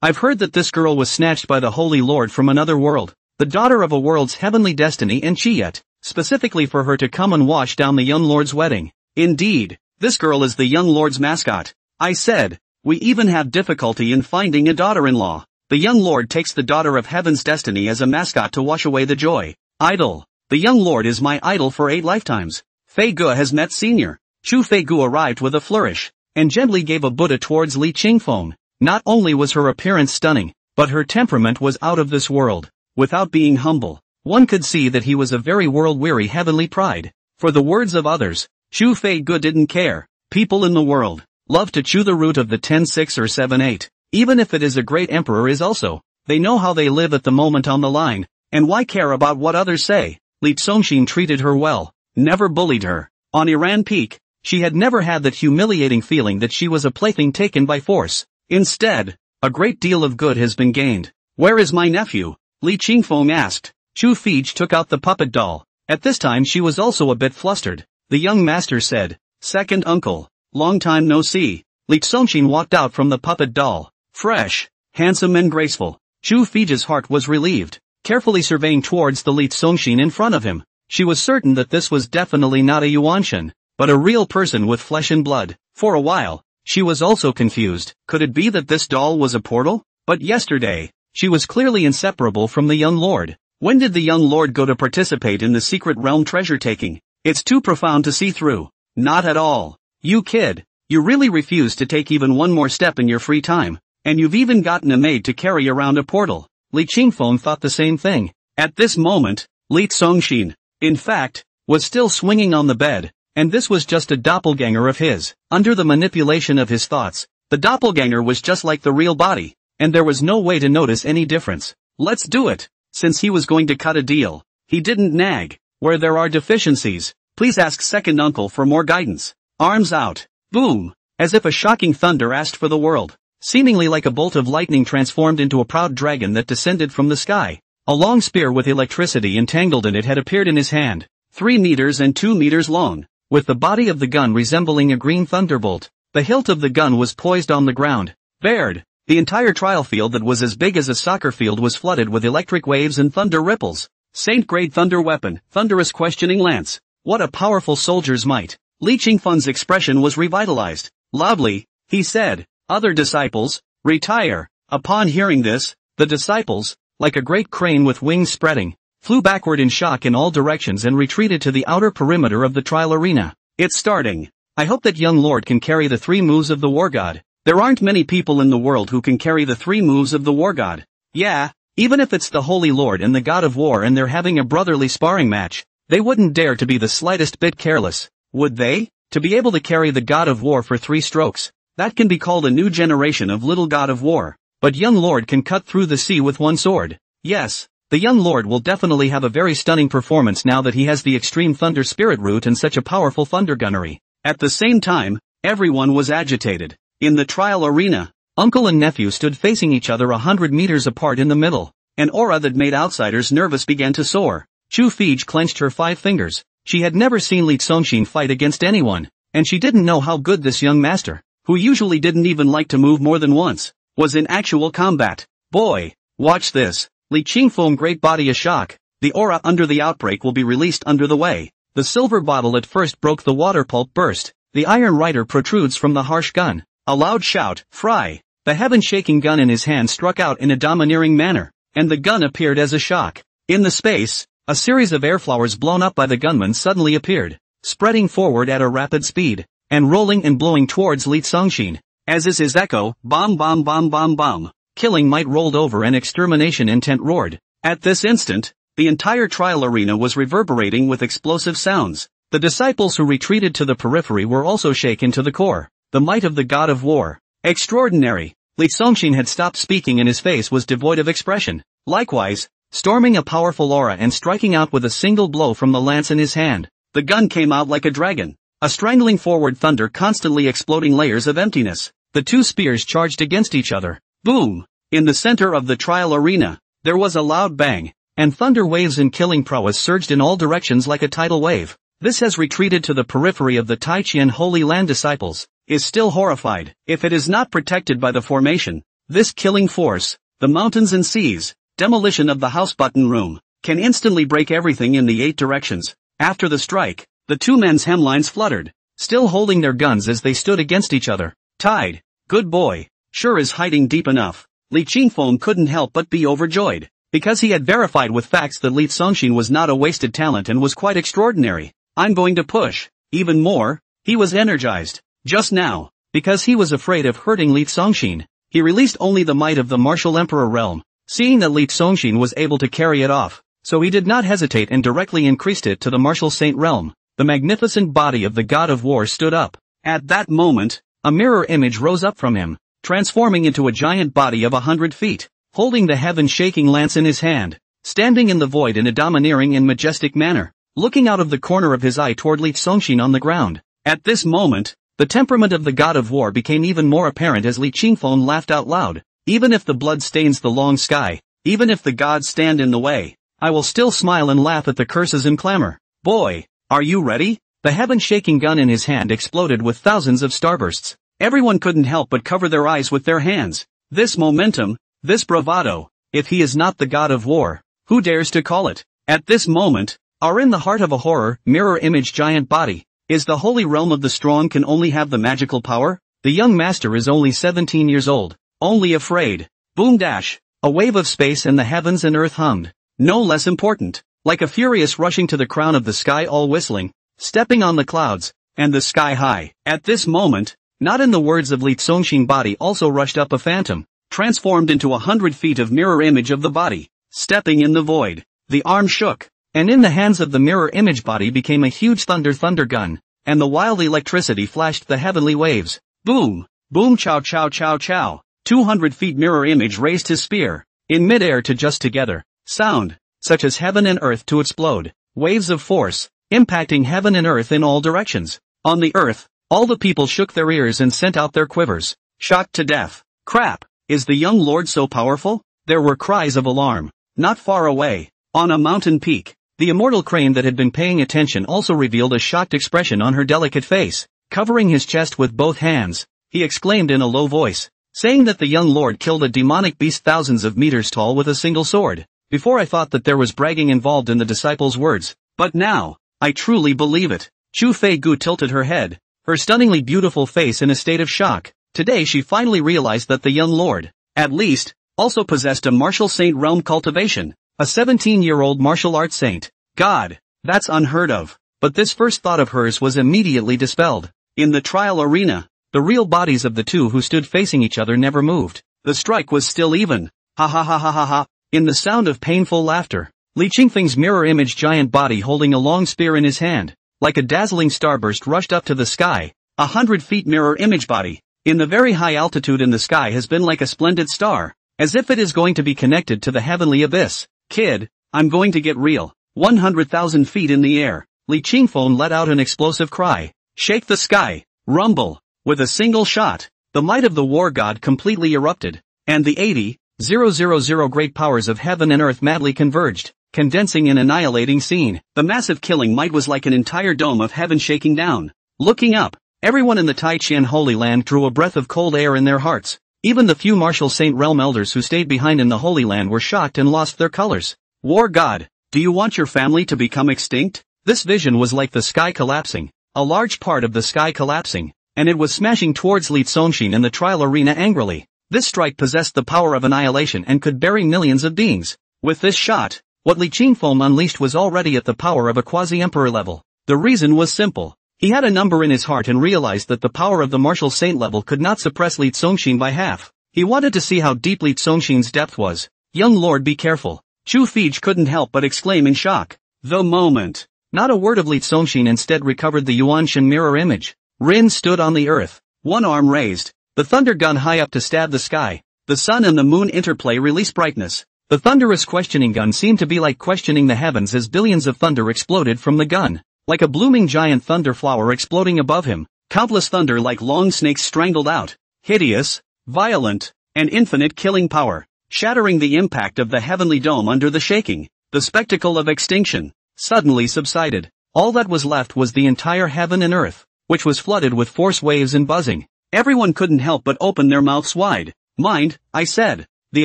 [SPEAKER 1] I've heard that this girl was snatched by the holy lord from another world, the daughter of a world's heavenly destiny and Chiyet, specifically for her to come and wash down the young lord's wedding. Indeed, this girl is the young lord's mascot. I said, We even have difficulty in finding a daughter-in-law. The young lord takes the daughter of heaven's destiny as a mascot to wash away the joy. Idol. The young lord is my idol for 8 lifetimes. Fei Ge has met senior. Chu Fei Ge arrived with a flourish, and gently gave a Buddha towards Li Qingfeng. Not only was her appearance stunning, but her temperament was out of this world. Without being humble, one could see that he was a very world-weary heavenly pride. For the words of others, Chu Fei Ge didn't care. People in the world love to chew the root of the 10-6 or 7-8. Even if it is a great emperor is also. They know how they live at the moment on the line, and why care about what others say? Li Zongxin treated her well, never bullied her. On Iran Peak, she had never had that humiliating feeling that she was a plaything taken by force. Instead, a great deal of good has been gained. Where is my nephew? Li Qingfeng asked. Chu Fiji took out the puppet doll. At this time she was also a bit flustered. The young master said, "Second uncle, long time no see." Li Zongxin walked out from the puppet doll. Fresh, handsome and graceful. Chu Fiji's heart was relieved. Carefully surveying towards the Li Zongxin in front of him, she was certain that this was definitely not a Yuanshan, but a real person with flesh and blood. For a while, she was also confused. Could it be that this doll was a portal? But yesterday, she was clearly inseparable from the young lord. When did the young lord go to participate in the secret realm treasure taking? It's too profound to see through. Not at all. You kid, you really refuse to take even one more step in your free time, and you've even gotten a maid to carry around a portal. Li Qingfeng thought the same thing. At this moment, Li Zongxin, in fact, was still swinging on the bed, and this was just a doppelganger of his. Under the manipulation of his thoughts, the doppelganger was just like the real body, and there was no way to notice any difference. Let's do it. Since he was going to cut a deal, he didn't nag. Where there are deficiencies, please ask second uncle for more guidance. Arms out. Boom. As if a shocking thunder asked for the world. Seemingly like a bolt of lightning transformed into a proud dragon that descended from the sky. A long spear with electricity entangled in it had appeared in his hand, 3 meters and 2 meters long, with the body of the gun resembling a green thunderbolt. The hilt of the gun was poised on the ground. Bared. The entire trial field that was as big as a soccer field was flooded with electric waves and thunder ripples. Saint-grade thunder weapon, thunderous questioning lance. What a powerful soldier's might. Li Qingfeng's expression was revitalized. Loudly, he said, "Other disciples, retire." Upon hearing this, the disciples, like a great crane with wings spreading, flew backward in shock in all directions and retreated to the outer perimeter of the trial arena. It's starting. I hope that young lord can carry the 3 moves of the war god. There aren't many people in the world who can carry the 3 moves of the war god. Yeah, even if it's the Holy Lord and the God of War and they're having a brotherly sparring match, they wouldn't dare to be the slightest bit careless, would they? To be able to carry the God of War for 3 strokes, that can be called a new generation of little God of War. But young lord can cut through the sea with 1 sword. Yes, the young lord will definitely have a very stunning performance now that he has the extreme thunder spirit root and such a powerful thunder gunnery. At the same time, everyone was agitated. In the trial arena, uncle and nephew stood facing each other 100 meters apart in the middle. An aura that made outsiders nervous began to soar. Chu Fiji clenched her 5 fingers. She had never seen Li Zongxin fight against anyone, and she didn't know how good this young master, who usually didn't even like to move more than once, was in actual combat. Boy, watch this. Li Qingfeng great body a shock. The aura under the outbreak will be released under the way. The silver bottle at first broke, the water pulp burst. The iron rider protrudes from the harsh gun. A loud shout, "Fry!" The heaven-shaking gun in his hand struck out in a domineering manner, and the gun appeared as a shock. In the space, a series of air flowers blown up by the gunman suddenly appeared, spreading forward at a rapid speed, and rolling and blowing towards Li Zongxin. As is his echo, bomb bomb bomb bomb bomb. Killing might rolled over and extermination intent roared. At this instant, the entire trial arena was reverberating with explosive sounds. The disciples who retreated to the periphery were also shaken to the core. The might of the God of War. Extraordinary. Li Zongxin had stopped speaking and his face was devoid of expression. Likewise, storming a powerful aura and striking out with a single blow from the lance in his hand. The gun came out like a dragon. A strangling forward thunder constantly exploding layers of emptiness. The 2 spears charged against each other. Boom! In the center of the trial arena, there was a loud bang, and thunder waves and killing prowess surged in all directions like a tidal wave. This has retreated to the periphery of the Taiqian Holy Land disciples, is still horrified. If it is not protected by the formation, this killing force, the mountains and seas, demolition of the house button room, can instantly break everything in the 8 directions. After the strike, the 2 men's hemlines fluttered, still holding their guns as they stood against each other. Tied. Good boy. Sure is hiding deep enough. Li Qingfeng couldn't help but be overjoyed, because he had verified with facts that Li Congxin was not a wasted talent and was quite extraordinary. I'm going to push. Even more. He was energized. Just now. Because he was afraid of hurting Li Congxin, he released only the might of the martial emperor realm, seeing that Li Congxin was able to carry it off, so he did not hesitate and directly increased it to the martial saint realm. The magnificent body of the god of war stood up. At that moment, a mirror image rose up from him, transforming into a giant body of 100 feet, holding the heaven-shaking lance in his hand, standing in the void in a domineering and majestic manner, looking out of the corner of his eye toward Li Congxin on the ground. At this moment, the temperament of the god of war became even more apparent as Li Qingfeng laughed out loud. Even if the blood stains the long sky, even if the gods stand in the way, I will still smile and laugh at the curses and clamor. Boy, are you ready? The heaven-shaking gun in his hand exploded with thousands of starbursts. Everyone couldn't help but cover their eyes with their hands. This momentum, this bravado, if he is not the god of war, who dares to call it? At this moment, are in the heart of a horror, mirror image giant body. Is the holy realm of the strong can only have the magical power? The young master is only 17 years old, only afraid. Boom dash, a wave of space and the heavens and earth hummed. No less important, like a furious rushing to the crown of the sky all whistling, stepping on the clouds, and the sky high. At this moment, not in the words of Li Congxin body also rushed up a phantom, transformed into 100 feet of mirror image of the body, stepping in the void. The arm shook, and in the hands of the mirror image body became a huge thunder gun, and the wild electricity flashed the heavenly waves. Boom! Boom chow chow chow chow. 200 feet mirror image raised his spear, in midair to just together, sound, such as heaven and earth to explode, waves of force, impacting heaven and earth in all directions. On the earth, all the people shook their ears and sent out their quivers, shocked to death. Crap, is the young lord so powerful? There were cries of alarm. Not far away, on a mountain peak, the immortal crane that had been paying attention also revealed a shocked expression on her delicate face. Covering his chest with both hands, he exclaimed in a low voice, saying that the young lord killed a demonic beast thousands of meters tall with a single sword. Before I thought that there was bragging involved in the disciple's words, but now, I truly believe it. Chu Fei Gu tilted her head, her stunningly beautiful face in a state of shock. Today she finally realized that the young lord, at least, also possessed a martial saint realm cultivation, a 17-year-old martial arts saint. God, that's unheard of. But this first thought of hers was immediately dispelled. In the trial arena, the real bodies of the two who stood facing each other never moved. The strike was still even. Ha ha ha ha ha ha. In the sound of painful laughter, Li Qingfeng's mirror image giant body holding a long spear in his hand, like a dazzling starburst rushed up to the sky. 100 feet mirror image body, in the very high altitude in the sky has been like a splendid star, as if it is going to be connected to the heavenly abyss. Kid, I'm going to get real. 100,000 feet in the air, Li Qingfeng let out an explosive cry. Shake the sky, rumble. With a single shot, the might of the war god completely erupted, and the 80,000 great powers of heaven and earth madly converged, condensing in annihilating scene. The massive killing might was like an entire dome of heaven shaking down. Looking up, everyone in the Taiqian Holy Land drew a breath of cold air in their hearts. Even the few martial saint realm elders who stayed behind in the Holy Land were shocked and lost their colors. War god, do you want your family to become extinct? This vision was like the sky collapsing, a large part of the sky collapsing, and it was smashing towards Li Congxin in the trial arena angrily. This strike possessed the power of annihilation and could bury millions of beings. With this shot, what Li Qingfeng unleashed was already at the power of a quasi-emperor level. The reason was simple. He had a number in his heart and realized that the power of the martial saint level could not suppress Li Congxin by half. He wanted to see how deep Li Congxin's depth was. Young lord, be careful. Chu Fei couldn't help but exclaim in shock. The moment. Not a word of Li Congxin instead recovered the Yuanshan mirror image. Rin stood on the earth, one arm raised, the thunder gun high up to stab the sky. The sun and the moon interplay release brightness. The thunderous questioning gun seemed to be like questioning the heavens as billions of thunder exploded from the gun. Like a blooming giant thunder flower exploding above him, countless thunder like long snakes strangled out. Hideous, violent, and infinite killing power, shattering the impact of the heavenly dome under the shaking. The spectacle of extinction suddenly subsided. All that was left was the entire heaven and earth, which was flooded with force waves and buzzing. Everyone couldn't help but open their mouths wide. Mind, I said. The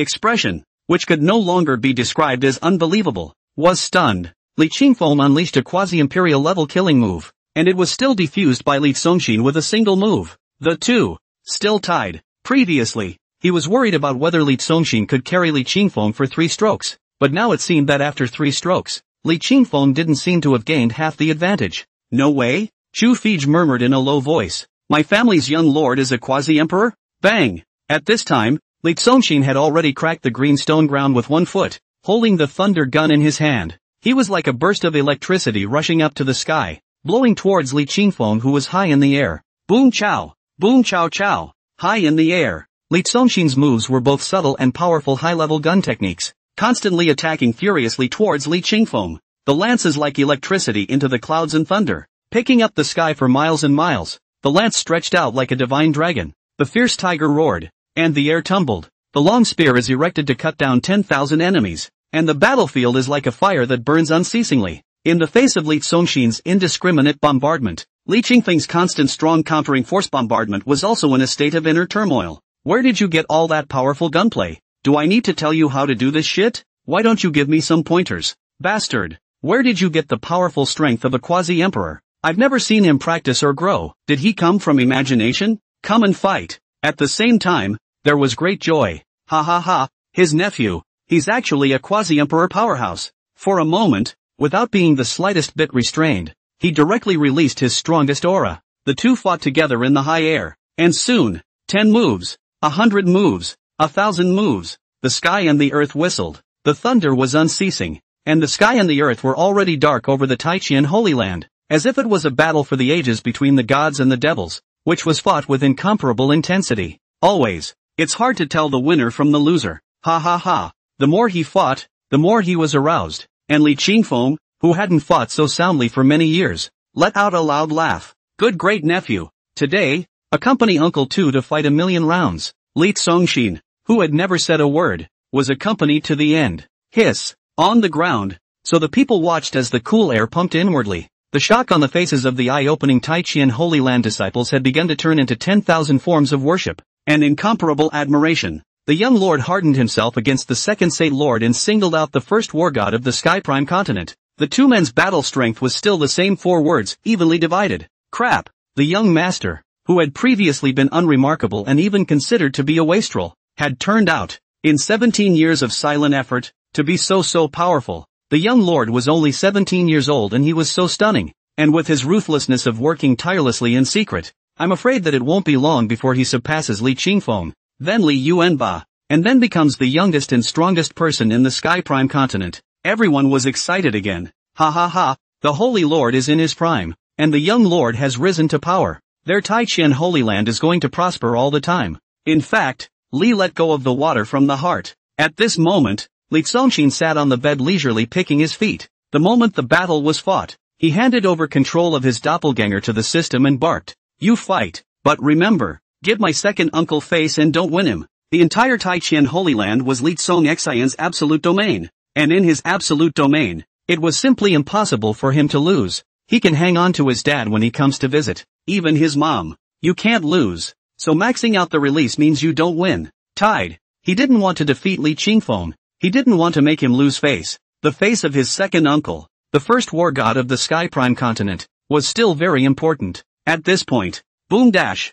[SPEAKER 1] expression, which could no longer be described as unbelievable, was stunned. Li Qingfeng unleashed a quasi-imperial level killing move, and it was still defused by Li Congxin with a single move. The two, still tied, Previously, he was worried about whether Li Zongxin could carry Li Qingfeng for 3 strokes, but now it seemed that after 3 strokes, Li Qingfeng didn't seem to have gained half the advantage. No way? Chu Fij murmured in a low voice. My family's young lord is a quasi-emperor? Bang! At this time, Li Zongxin had already cracked the green stone ground with 1 foot, holding the thunder gun in his hand. He was like a burst of electricity rushing up to the sky, blowing towards Li Qingfeng who was high in the air. Boom chow! Boom chow chow! High in the air. Li Zongxin's moves were both subtle and powerful high-level gun techniques, constantly attacking furiously towards Li Qingfeng. The lances like electricity into the clouds and thunder, picking up the sky for miles and miles. The lance stretched out like a divine dragon. The fierce tiger roared, and the air tumbled. The long spear is erected to cut down 10,000 enemies, and the battlefield is like a fire that burns unceasingly. In the face of Li Zongxin's indiscriminate bombardment, Li Qingfeng's constant strong countering force bombardment was also in a state of inner turmoil. Where did you get all that powerful gunplay? Do I need to tell you how to do this shit? Why don't you give me some pointers? Bastard. Where did you get the powerful strength of a quasi-emperor? I've never seen him practice or grow. Did he come from imagination? Come and fight. At the same time, there was great joy. Ha ha ha, his nephew. He's actually a quasi-emperor powerhouse. For a moment, without being the slightest bit restrained, he directly released his strongest aura. The two fought together in the high air, and soon, 10 moves, 100 moves, 1,000 moves, the sky and the earth whistled. The thunder was unceasing, and the sky and the earth were already dark over the Taiqian Holy Land, as if it was a battle for the ages between the gods and the devils, which was fought with incomparable intensity. Always, it's hard to tell the winner from the loser. Ha ha ha. The more he fought, the more he was aroused, and Li Qingfeng, who hadn't fought so soundly for many years, let out a loud laugh. Good great nephew. Today, accompany Uncle Tu to fight 1,000,000 rounds. Li Zongxin, who had never said a word, was accompanied to the end. Hiss. On the ground. So the people watched as the cool air pumped inwardly. The shock on the faces of the eye-opening Taiqian Holy Land disciples had begun to turn into 10,000 forms of worship, and incomparable admiration. The young lord hardened himself against the second Sate Lord and singled out the first war god of the Sky Prime continent. The two men's battle strength was still the same 4 words, evenly divided. Crap. The young master, who had previously been unremarkable and even considered to be a wastrel, had turned out, in 17 years of silent effort, to be so powerful. The young lord was only 17 years old and he was so stunning, and with his ruthlessness of working tirelessly in secret, I'm afraid that it won't be long before he surpasses Li Qingfeng, then Li Yuanba, and then becomes the youngest and strongest person in the Sky Prime continent. Everyone was excited again. Ha ha ha, the Holy Lord is in his prime, and the young lord has risen to power. Their Taiqian Holy Land is going to prosper all the time. In fact, Li let go of the water from the heart. At this moment, Li Zongxin sat on the bed leisurely picking his feet. The moment the battle was fought, he handed over control of his doppelganger to the system and barked, "You fight, but remember, give my second uncle face and don't win him." The entire Taiqian Holy Land was Li Zongxian's absolute domain, and in his absolute domain, it was simply impossible for him to lose. He can hang on to his dad when he comes to visit, even his mom. You can't lose. So maxing out the release means you don't win. Tied. He didn't want to defeat Li Qingfeng. He didn't want to make him lose face. The face of his second uncle, the first war god of the Sky Prime continent, was still very important. At this point, boom dash,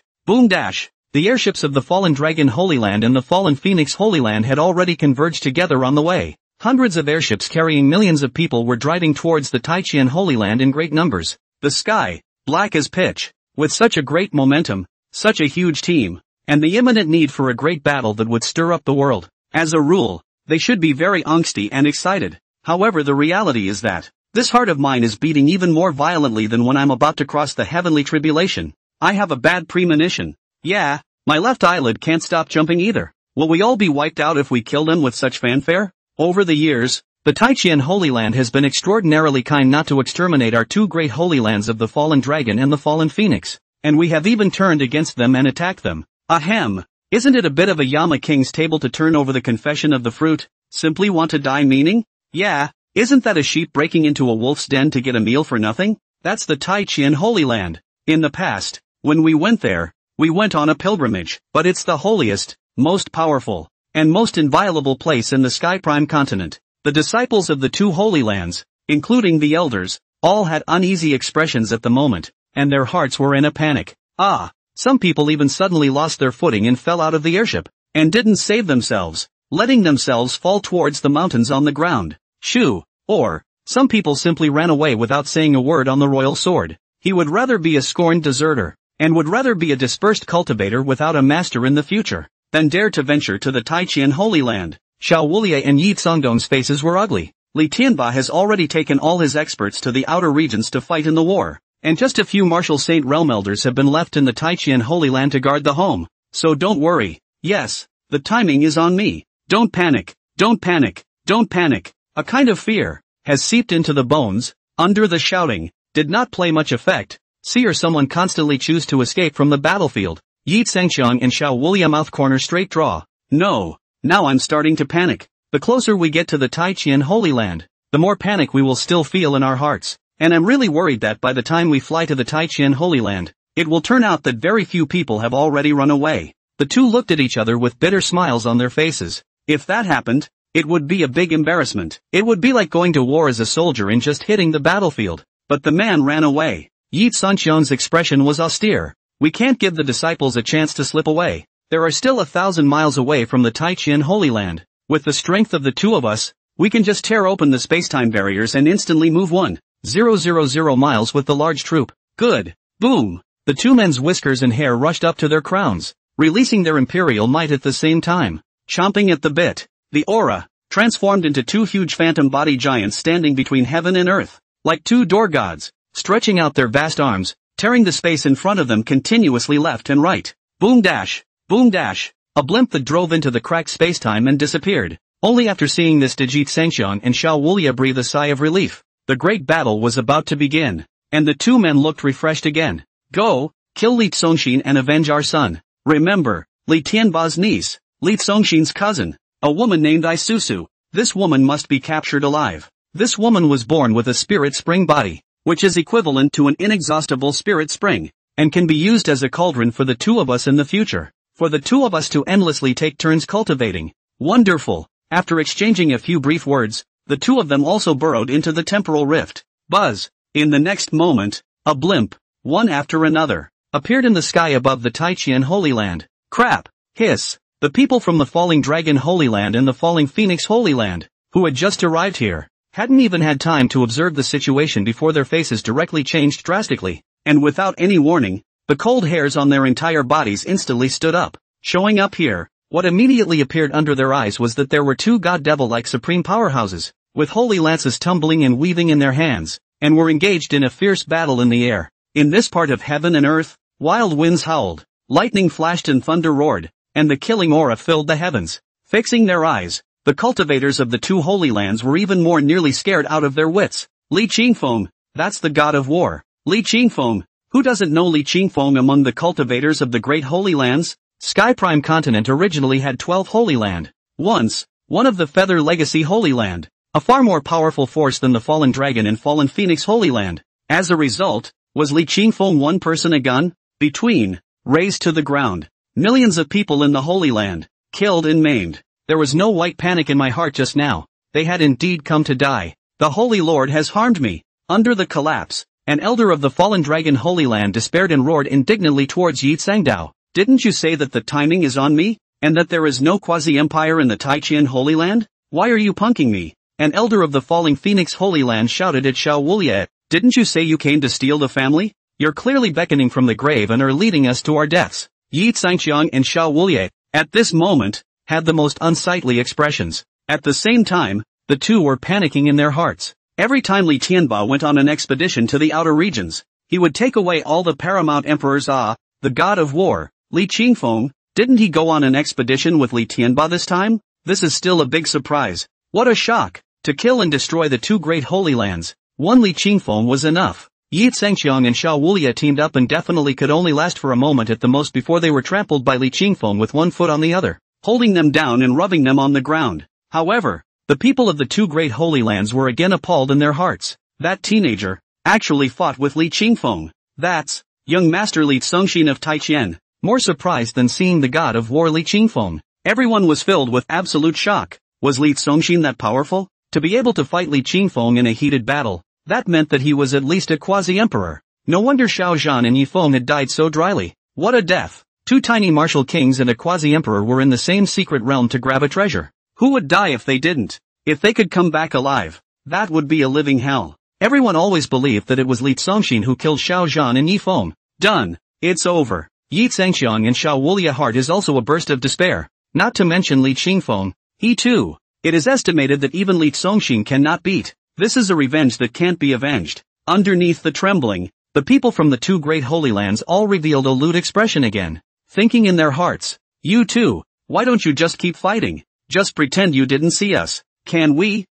[SPEAKER 1] the airships of the Fallen Dragon Holy Land and the Fallen Phoenix Holy Land had already converged together on the way. Hundreds of airships carrying millions of people were driving towards the Taiqian Holy Land in great numbers. The sky, black as pitch, with such a great momentum, such a huge team, and the imminent need for a great battle that would stir up the world. As a rule, they should be very angsty and excited. However, the reality is that this heart of mine is beating even more violently than when I'm about to cross the heavenly tribulation. I have a bad premonition. Yeah, my left eyelid can't stop jumping either. Will we all be wiped out if we kill them with such fanfare? Over the years, the Taiqian Holy Land has been extraordinarily kind not to exterminate our 2 great holy lands of the Fallen Dragon and the Fallen Phoenix, and we have even turned against them and attacked them. Ahem. Isn't it a bit of a Yama King's table to turn over the confession of the fruit? Simply want to die meaning? Yeah, isn't that a sheep breaking into a wolf's den to get a meal for nothing? That's the Taiqian Holy Land. In the past, when we went there, we went on a pilgrimage, but it's the holiest, most powerful, and most inviolable place in the Sky Prime continent. The disciples of the 2 holy lands, including the elders, all had uneasy expressions at the moment, and their hearts were in a panic. Ah, Some people even suddenly lost their footing and fell out of the airship, and didn't save themselves, letting themselves fall towards the mountains on the ground. Shoo! Or, some people simply ran away without saying a word on the royal sword. He would rather be a scorned deserter, and would rather be a dispersed cultivator without a master in the future, than dare to venture to the Taiqian Holy Land. Xiao Wulie and Yi Congdong's faces were ugly. Li Tianba has already taken all his experts to the outer regions to fight in the war, and just a few martial Saint Realm elders have been left in the Taiqian Holy Land to guard the home. So don't worry. Yes, the timing is on me. Don't panic, don't panic, don't panic. A kind of fear has seeped into the bones. Under the shouting did not play much effect. See or someone constantly choose to escape from the battlefield. Yi Zhengxiang and Xiao Wulie mouth corner straight draw. No, now I'm starting to panic. The closer we get to the Taiqian Holy Land, the more panic we will still feel in our hearts. And I'm really worried that by the time we fly to the Taiqian Holy Land, it will turn out that very few people have already run away. The two looked at each other with bitter smiles on their faces. If that happened, it would be a big embarrassment. It would be like going to war as a soldier and just hitting the battlefield. But the man ran away. Yi Sanqian's expression was austere. We can't give the disciples a chance to slip away. There are still 1,000 miles away from the Taiqian Holy Land. With the strength of the two of us, we can just tear open the spacetime barriers and instantly move 1,000 miles with the large troop. Good. Boom. The two men's whiskers and hair rushed up to their crowns, releasing their imperial might at the same time. Chomping at the bit, the aura transformed into two huge phantom body giants standing between heaven and earth, like two door gods, stretching out their vast arms, tearing the space in front of them continuously left and right. Boom dash, boom dash. A blimp that drove into the cracked spacetime and disappeared. Only after seeing this did Yi Zhengxiang and Xiao Wulie breathe a sigh of relief. The great battle was about to begin, and the two men looked refreshed again. Go, kill Li Zongxin and avenge our son. Remember, Li Tianba's niece, Li Zongxin's cousin, a woman named Isusu. This woman must be captured alive. This woman was born with a spirit spring body, which is equivalent to an inexhaustible spirit spring, and can be used as a cauldron for the two of us in the future. For the two of us to endlessly take turns cultivating. Wonderful. After exchanging a few brief words, the two of them also burrowed into the temporal rift. Buzz. In the next moment, a blimp, one after another, appeared in the sky above the Taiqian Holy Land. Crap. Hiss. The people from the Falling Dragon Holy Land and the Falling Phoenix Holy Land, who had just arrived here, hadn't even had time to observe the situation before their faces directly changed drastically, and without any warning, the cold hairs on their entire bodies instantly stood up. Showing up here, what immediately appeared under their eyes was that there were two god-devil-like supreme powerhouses, with holy lances tumbling and weaving in their hands, and were engaged in a fierce battle in the air. In this part of heaven and earth, wild winds howled, lightning flashed and thunder roared, and the killing aura filled the heavens. Fixing their eyes, the cultivators of the two holy lands were even more nearly scared out of their wits. Li Qingfeng, that's the god of war. Li Qingfeng. Who doesn't know Li Qingfeng among the cultivators of the Great Holy Lands? Sky Prime Continent originally had 12 Holy Land. Once, one of the Feather Legacy Holy Land, a far more powerful force than the Fallen Dragon and Fallen Phoenix Holy Land. As a result, was Li Qingfeng one person a gun? Between, razed to the ground, millions of people in the Holy Land, killed and maimed. There was no white panic in my heart just now. They had indeed come to die. The Holy Lord has harmed me. Under the collapse, an elder of the Fallen Dragon Holy Land despaired and roared indignantly towards Yi Zhengdao. Didn't you say that the timing is on me, and that there is no quasi-empire in the Taiqian Holy Land? Why are you punking me? An elder of the Falling Phoenix Holy Land shouted at Xiao Wulie. Didn't you say you came to steal the family? You're clearly beckoning from the grave and are leading us to our deaths. Yi Zhengxiang and Xiao Wulie, at this moment, had the most unsightly expressions. At the same time, the two were panicking in their hearts. Every time Li Tianba went on an expedition to the outer regions, he would take away all the paramount emperors. The god of war, Li Qingfeng, didn't he go on an expedition with Li Tianba this time? This is still a big surprise. What a shock! To kill and destroy the two great holy lands, one Li Qingfeng was enough. Yi Zhengxiang and Xiao Wulie teamed up and definitely could only last for a moment at the most before they were trampled by Li Qingfeng with one foot on the other, holding them down and rubbing them on the ground. However, the people of the two great holy lands were again appalled in their hearts. That teenager actually fought with Li Qingfeng. That's young Master Li Zongxin of Taiqian, more surprised than seeing the god of war Li Qingfeng. Everyone was filled with absolute shock. Was Li Zongxin that powerful? To be able to fight Li Qingfeng in a heated battle, that meant that he was at least a quasi-emperor. No wonder Xiao Zhan and Yifeng had died so dryly. What a death! Two tiny martial kings and a quasi-emperor were in the same secret realm to grab a treasure. Who would die if they didn't? If they could come back alive, that would be a living hell. Everyone always believed that it was Li Congxin who killed Xiao Zhan and Yi Feng. Done. It's over. Yi Zhangxiang and Xiao Wulia heart is also a burst of despair. Not to mention Li Qingfeng. He too. It is estimated that even Li Congxin cannot beat. This is a revenge that can't be avenged. Underneath the trembling, the people from the two great holy lands all revealed a lewd expression again. Thinking in their hearts, you too, why don't you just keep fighting? Just pretend you didn't see us. Can we,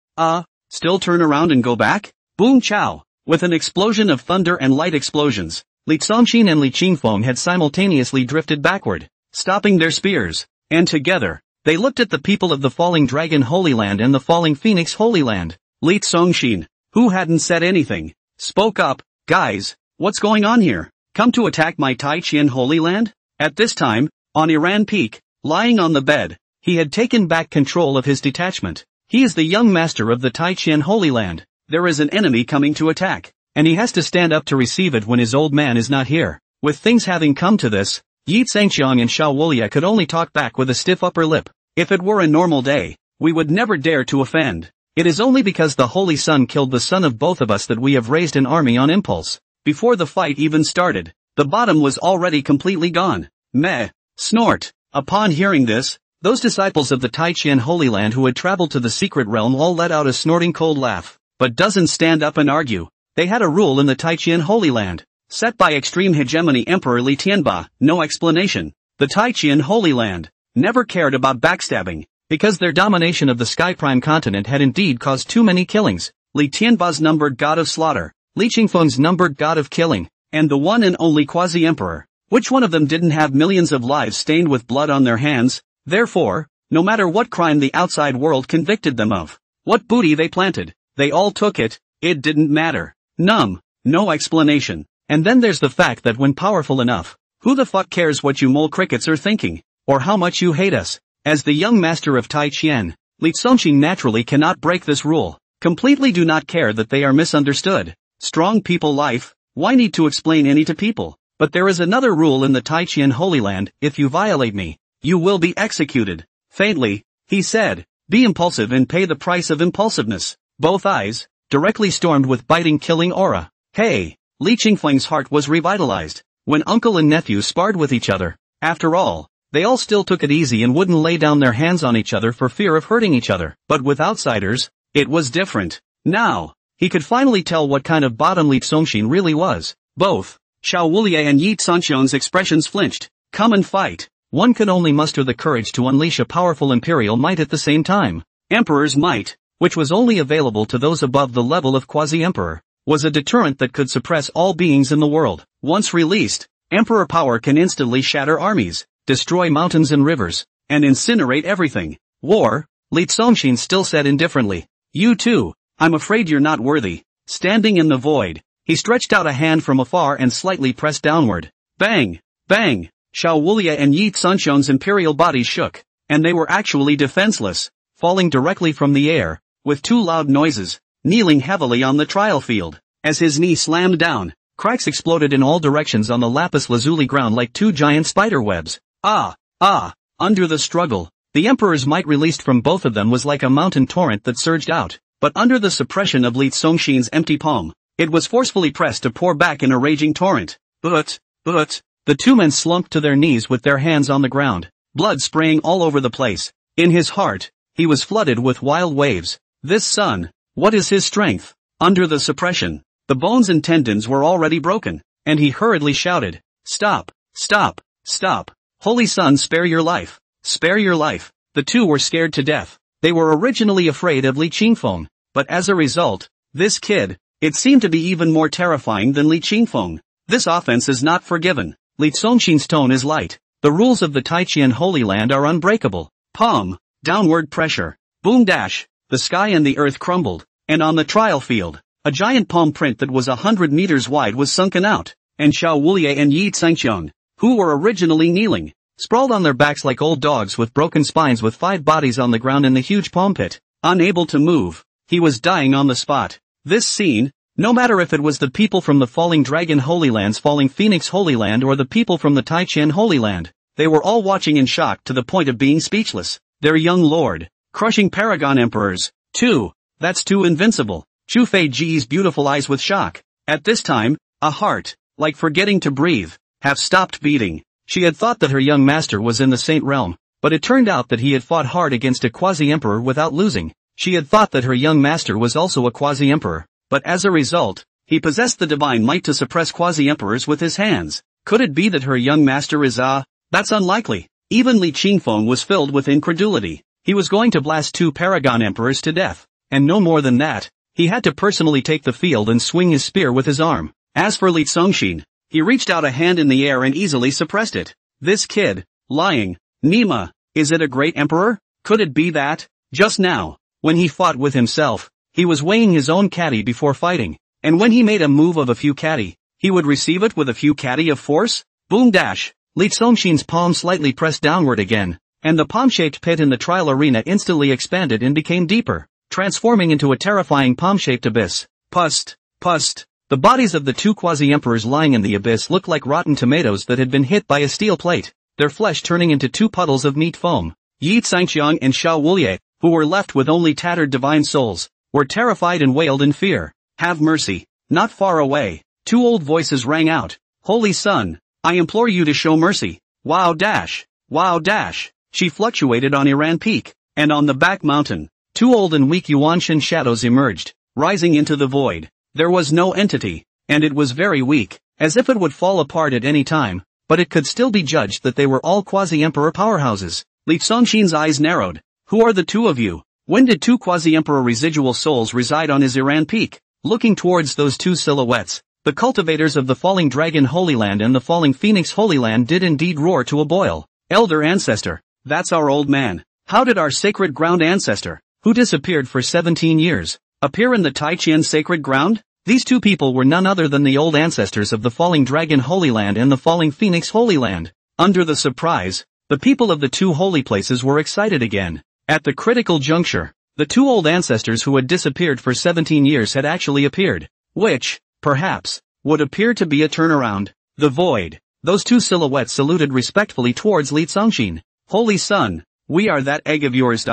[SPEAKER 1] still turn around and go back? Boom chow. With an explosion of thunder and light explosions, Li Congxin and Li Qingfeng had simultaneously drifted backward, stopping their spears, and together, they looked at the people of the Falling Dragon Holy Land and the Falling Phoenix Holy Land. Li Congxin, who hadn't said anything, spoke up, guys, what's going on here? Come to attack my Taiqian Holy Land? At this time, on Iran Peak, lying on the bed, he had taken back control of his detachment. He is the young master of the Taiqian Holy Land. There is an enemy coming to attack, and he has to stand up to receive it when his old man is not here. With things having come to this, Yi Zhangxiang and Xiao Wulia could only talk back with a stiff upper lip. If it were a normal day, we would never dare to offend. It is only because the Holy Sun killed the son of both of us that we have raised an army on impulse. Before the fight even started, the bottom was already completely gone. Meh. Snort. Upon hearing this, those disciples of the Taiqian Holy Land who had traveled to the secret realm all let out a snorting cold laugh. But doesn't stand up and argue. They had a rule in the Taiqian Holy Land, set by extreme hegemony Emperor Li Tianba, no explanation. The Taiqian Holy Land never cared about backstabbing, because their domination of the Sky Prime continent had indeed caused too many killings. Li Tianba's numbered god of slaughter, Li Qingfeng's numbered god of killing, and the one and only quasi-emperor. Which one of them didn't have millions of lives stained with blood on their hands? Therefore, no matter what crime the outside world convicted them of, what booty they planted, they all took it. It didn't matter. No explanation. And then there's the fact that when powerful enough, who the fuck cares what you mole crickets are thinking, or how much you hate us? As the young master of Taiqian, Li Congxin naturally cannot break this rule. Completely do not care that they are misunderstood. Strong people life, why need to explain any to people? But there is another rule in the Taiqian Holy Land: if you violate me, you will be executed. Faintly, he said, be impulsive and pay the price of impulsiveness. Both eyes, directly stormed with biting killing aura. Hey, Li Qingfeng's heart was revitalized, when uncle and nephew sparred with each other. After all, they all still took it easy and wouldn't lay down their hands on each other for fear of hurting each other. But with outsiders, it was different. Now, he could finally tell what kind of bottom Li Congxin really was. Both Xiao Wulia and Yi Zhangxiang's expressions flinched. Come and fight. One can only muster the courage to unleash a powerful imperial might at the same time. Emperor's might, which was only available to those above the level of quasi-emperor, was a deterrent that could suppress all beings in the world. Once released, emperor power can instantly shatter armies, destroy mountains and rivers, and incinerate everything. War, Li Congxin still said indifferently. You too, I'm afraid you're not worthy. Standing in the void, he stretched out a hand from afar and slightly pressed downward. Bang! Bang! Xiao Wulia and Yi Zhangxiang's imperial bodies shook, and they were actually defenseless, falling directly from the air, with two loud noises, kneeling heavily on the trial field. As his knee slammed down, cracks exploded in all directions on the lapis lazuli ground like two giant spider webs. Under the struggle, the emperor's might released from both of them was like a mountain torrent that surged out, but under the suppression of Li Congxin's empty palm, it was forcefully pressed to pour back in a raging torrent. But, the two men slumped to their knees with their hands on the ground, blood spraying all over the place. In his heart, he was flooded with wild waves. This son, what is his strength? Under the suppression, the bones and tendons were already broken, and he hurriedly shouted, Stop! Stop! Stop! Holy Son, spare your life! Spare your life! The two were scared to death. They were originally afraid of Li Qingfeng, but as a result, this kid, it seemed to be even more terrifying than Li Qingfeng. This offense is not forgiven. Li Congxin's tone is light. The rules of the Taiqian Holy Land are unbreakable. Palm, downward pressure, boom dash, the sky and the earth crumbled, and on the trial field, a giant palm print that was 100 meters wide was sunken out, and Xiao Wulia and Yi Zhangxiang, who were originally kneeling, sprawled on their backs like old dogs with broken spines with 5 bodies on the ground in the huge palm pit. Unable to move, he was dying on the spot. This scene, No matter if it was the people from the Falling Dragon Holy Land's Falling Phoenix Holy Land or the people from the Taichen Holy Land, they were all watching in shock to the point of being speechless. Their young lord, crushing paragon emperors, too. That's too invincible. Chu Fei Ji's beautiful eyes with shock. At this time, a heart, like forgetting to breathe, have stopped beating. She had thought that her young master was in the saint realm, but it turned out that he had fought hard against a quasi-emperor without losing. She had thought that her young master was also a quasi-emperor, but as a result, he possessed the divine might to suppress quasi-emperors with his hands. Could it be that her young master is That's unlikely. Even Li Qingfeng was filled with incredulity. He was going to blast 2 paragon emperors to death, and no more than that. He had to personally take the field and swing his spear with his arm. As for Li Congxin, he reached out a hand in the air and easily suppressed it. This kid, lying. Nima, is it a great emperor? Could it be that? Just now, when he fought with himself, he was weighing his own catty before fighting, and when he made a move of a few catty, he would receive it with a few catty of force? Boom dash! Li Congxin's palm slightly pressed downward again, and the palm-shaped pit in the trial arena instantly expanded and became deeper, transforming into a terrifying palm-shaped abyss. Pust, pust. The bodies of the 2 quasi-emperors lying in the abyss looked like rotten tomatoes that had been hit by a steel plate, their flesh turning into 2 puddles of meat foam. Yi Xiangqiang and Xiao Wulie, who were left with only tattered divine souls, were terrified and wailed in fear. Have mercy. Not far away, 2 old voices rang out. Holy Sun, I implore you to show mercy. Wow dash. Wow dash. She fluctuated on Iran Peak, and on the back mountain, 2 old and weak Yuanshan shadows emerged, rising into the void. There was no entity, and it was very weak, as if it would fall apart at any time, but it could still be judged that they were all quasi-emperor powerhouses. Li Congxin's eyes narrowed. Who are the 2 of you? When did 2 quasi-emperor residual souls reside on his Iran Peak? Looking towards those 2 silhouettes, the cultivators of the Falling Dragon Holy Land and the Falling Phoenix Holy Land did indeed roar to a boil. Elder ancestor, that's our old man. How did our sacred ground ancestor, who disappeared for 17 years, appear in the Taichen sacred ground? These 2 people were none other than the old ancestors of the Falling Dragon Holy Land and the Falling Phoenix Holy Land. Under the surprise, the people of the 2 holy places were excited again. At the critical juncture, the 2 old ancestors who had disappeared for 17 years had actually appeared, which, perhaps, would appear to be a turnaround. The void. Those 2 silhouettes saluted respectfully towards Li Congxin. Holy Sun, we are that egg of yours.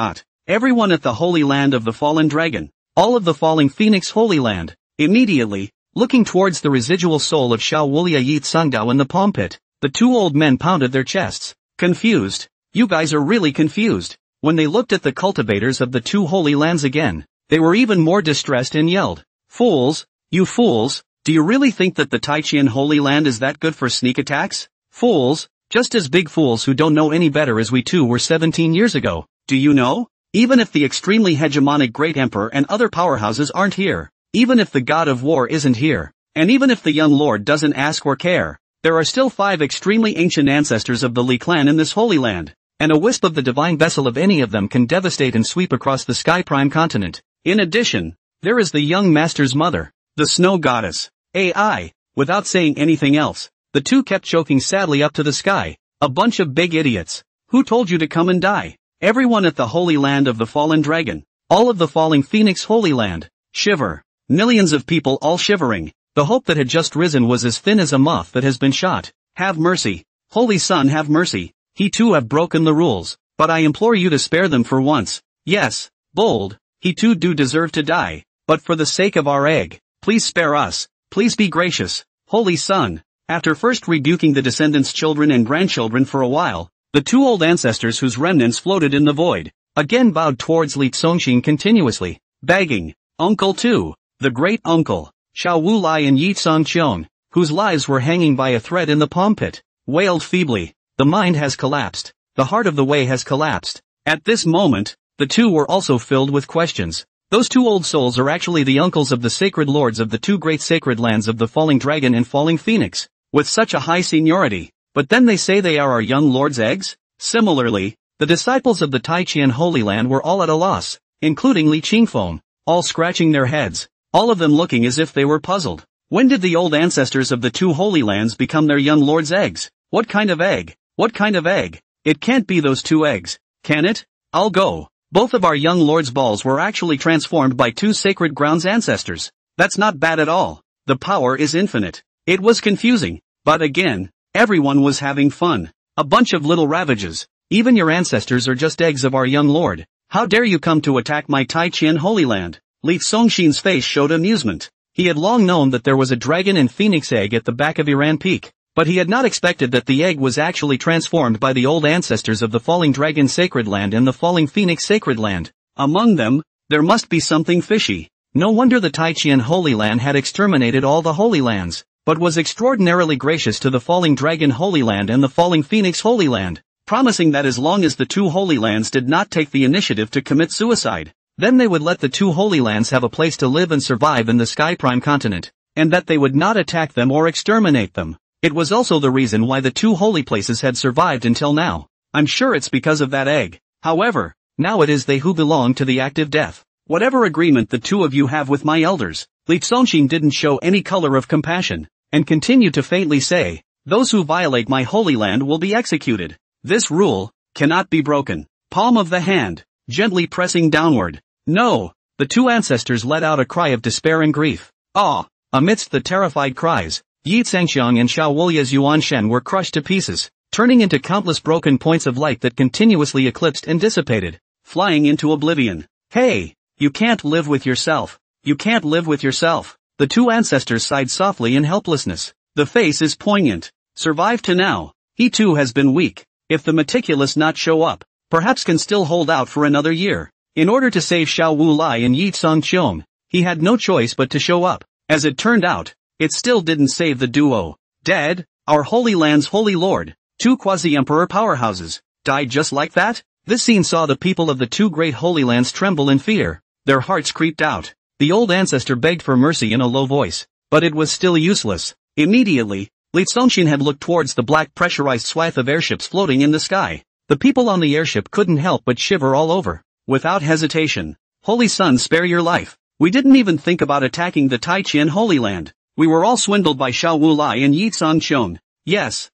[SPEAKER 1] Everyone at the Holy Land of the Fallen Dragon, all of the Falling Phoenix Holy Land. Immediately, looking towards the residual soul of Xiao Wulia Yi Tsangdao in the palm pit, the 2 old men pounded their chests. Confused. You guys are really confused. When they looked at the cultivators of the 2 holy lands again, they were even more distressed and yelled. Fools, you fools, do you really think that the Taichen Holy Land is that good for sneak attacks? Fools, just as big fools who don't know any better as we 2 were 17 years ago. Do you know? Even if the extremely hegemonic Great Emperor and other powerhouses aren't here, even if the God of War isn't here, and even if the young lord doesn't ask or care, there are still 5 extremely ancient ancestors of the Li clan in this holy land, and a wisp of the divine vessel of any of them can devastate and sweep across the Sky Prime continent. In addition, there is the young master's mother, the snow goddess. AI. Without saying anything else, the 2 kept choking sadly up to the sky. A bunch of big idiots. Who told you to come and die? Everyone at the Holy Land of the Fallen Dragon. All of the Falling Phoenix Holy Land. Shiver. Millions of people all shivering. The hope that had just risen was as thin as a moth that has been shot. Have mercy. Holy Sun, have mercy. He too have broken the rules, but I implore you to spare them for once. Yes, bold. He too do deserve to die, but for the sake of our egg, please spare us. Please be gracious. Holy Sun. After first rebuking the descendants' children and grandchildren for a while, the 2 old ancestors whose remnants floated in the void, again bowed towards Li Congxin continuously, begging, Uncle too, the great uncle, Xiao Wu Lai and Yi Tsangqiang, whose lives were hanging by a thread in the palm pit, wailed feebly. The mind has collapsed. The heart of the way has collapsed. At this moment, the 2 were also filled with questions. Those 2 old souls are actually the uncles of the sacred lords of the 2 great sacred lands of the Falling Dragon and Falling Phoenix, with such a high seniority. But then they say they are our young lord's eggs? Similarly, the disciples of the Taichen Holy Land were all at a loss, including Li Qingfeng, all scratching their heads, all of them looking as if they were puzzled. When did the old ancestors of the 2 holy lands become their young lord's eggs? What kind of egg? What kind of egg? It can't be those 2 eggs, can it? I'll go. Both of our young lord's balls were actually transformed by 2 sacred grounds ancestors. That's not bad at all. The power is infinite. It was confusing, but again, everyone was having fun. A bunch of little ravages. Even your ancestors are just eggs of our young lord. How dare you come to attack my Tai-Chien Holy Land? Li Songshin's face showed amusement. He had long known that there was a dragon and phoenix egg at the back of Iran Peak, but he had not expected that the egg was actually transformed by the old ancestors of the Falling Dragon Sacred Land and the Falling Phoenix Sacred Land. Among them, there must be something fishy. No wonder the Tai-Chien Holy Land had exterminated all the Holy Lands, but was extraordinarily gracious to the Falling Dragon Holy Land and the Falling Phoenix Holy Land, promising that as long as the two Holy Lands did not take the initiative to commit suicide, then they would let the two Holy Lands have a place to live and survive in the Sky Prime continent, and that they would not attack them or exterminate them. It was also the reason why the two holy places had survived until now. I'm sure it's because of that egg. However, now it is they who belong to the active death. Whatever agreement the two of you have with my elders, Li Songshin didn't show any color of compassion, and continued to faintly say, those who violate my holy land will be executed. This rule cannot be broken. Palm of the hand, gently pressing downward. No! The two ancestors let out a cry of despair and grief. Ah! Amidst the terrified cries, Yi Tsangxiang and Xiao Wulia's Yuan Shen were crushed to pieces, turning into countless broken points of light that continuously eclipsed and dissipated, flying into oblivion. Hey! You can't live with yourself. You can't live with yourself. The two ancestors sighed softly in helplessness. The face is poignant. Survived to now. He too has been weak. If the meticulous not show up, perhaps can still hold out for another year. In order to save Xiao Wu Lai and Yi Tsangqiong, he had no choice but to show up. As it turned out, it still didn't save the duo. Dead, our Holy Land's Holy Lord, two quasi-emperor powerhouses, died just like that? This scene saw the people of the two great Holy Lands tremble in fear. Their hearts creeped out. The old ancestor begged for mercy in a low voice, but it was still useless. Immediately, Li Songshin had looked towards the black pressurized swath of airships floating in the sky. The people on the airship couldn't help but shiver all over. Without hesitation, Holy Son, spare your life. We didn't even think about attacking the Tai-Chien Holy Land. We were all swindled by Xiao Wu Lai and Yi Tsangqiong. Yes.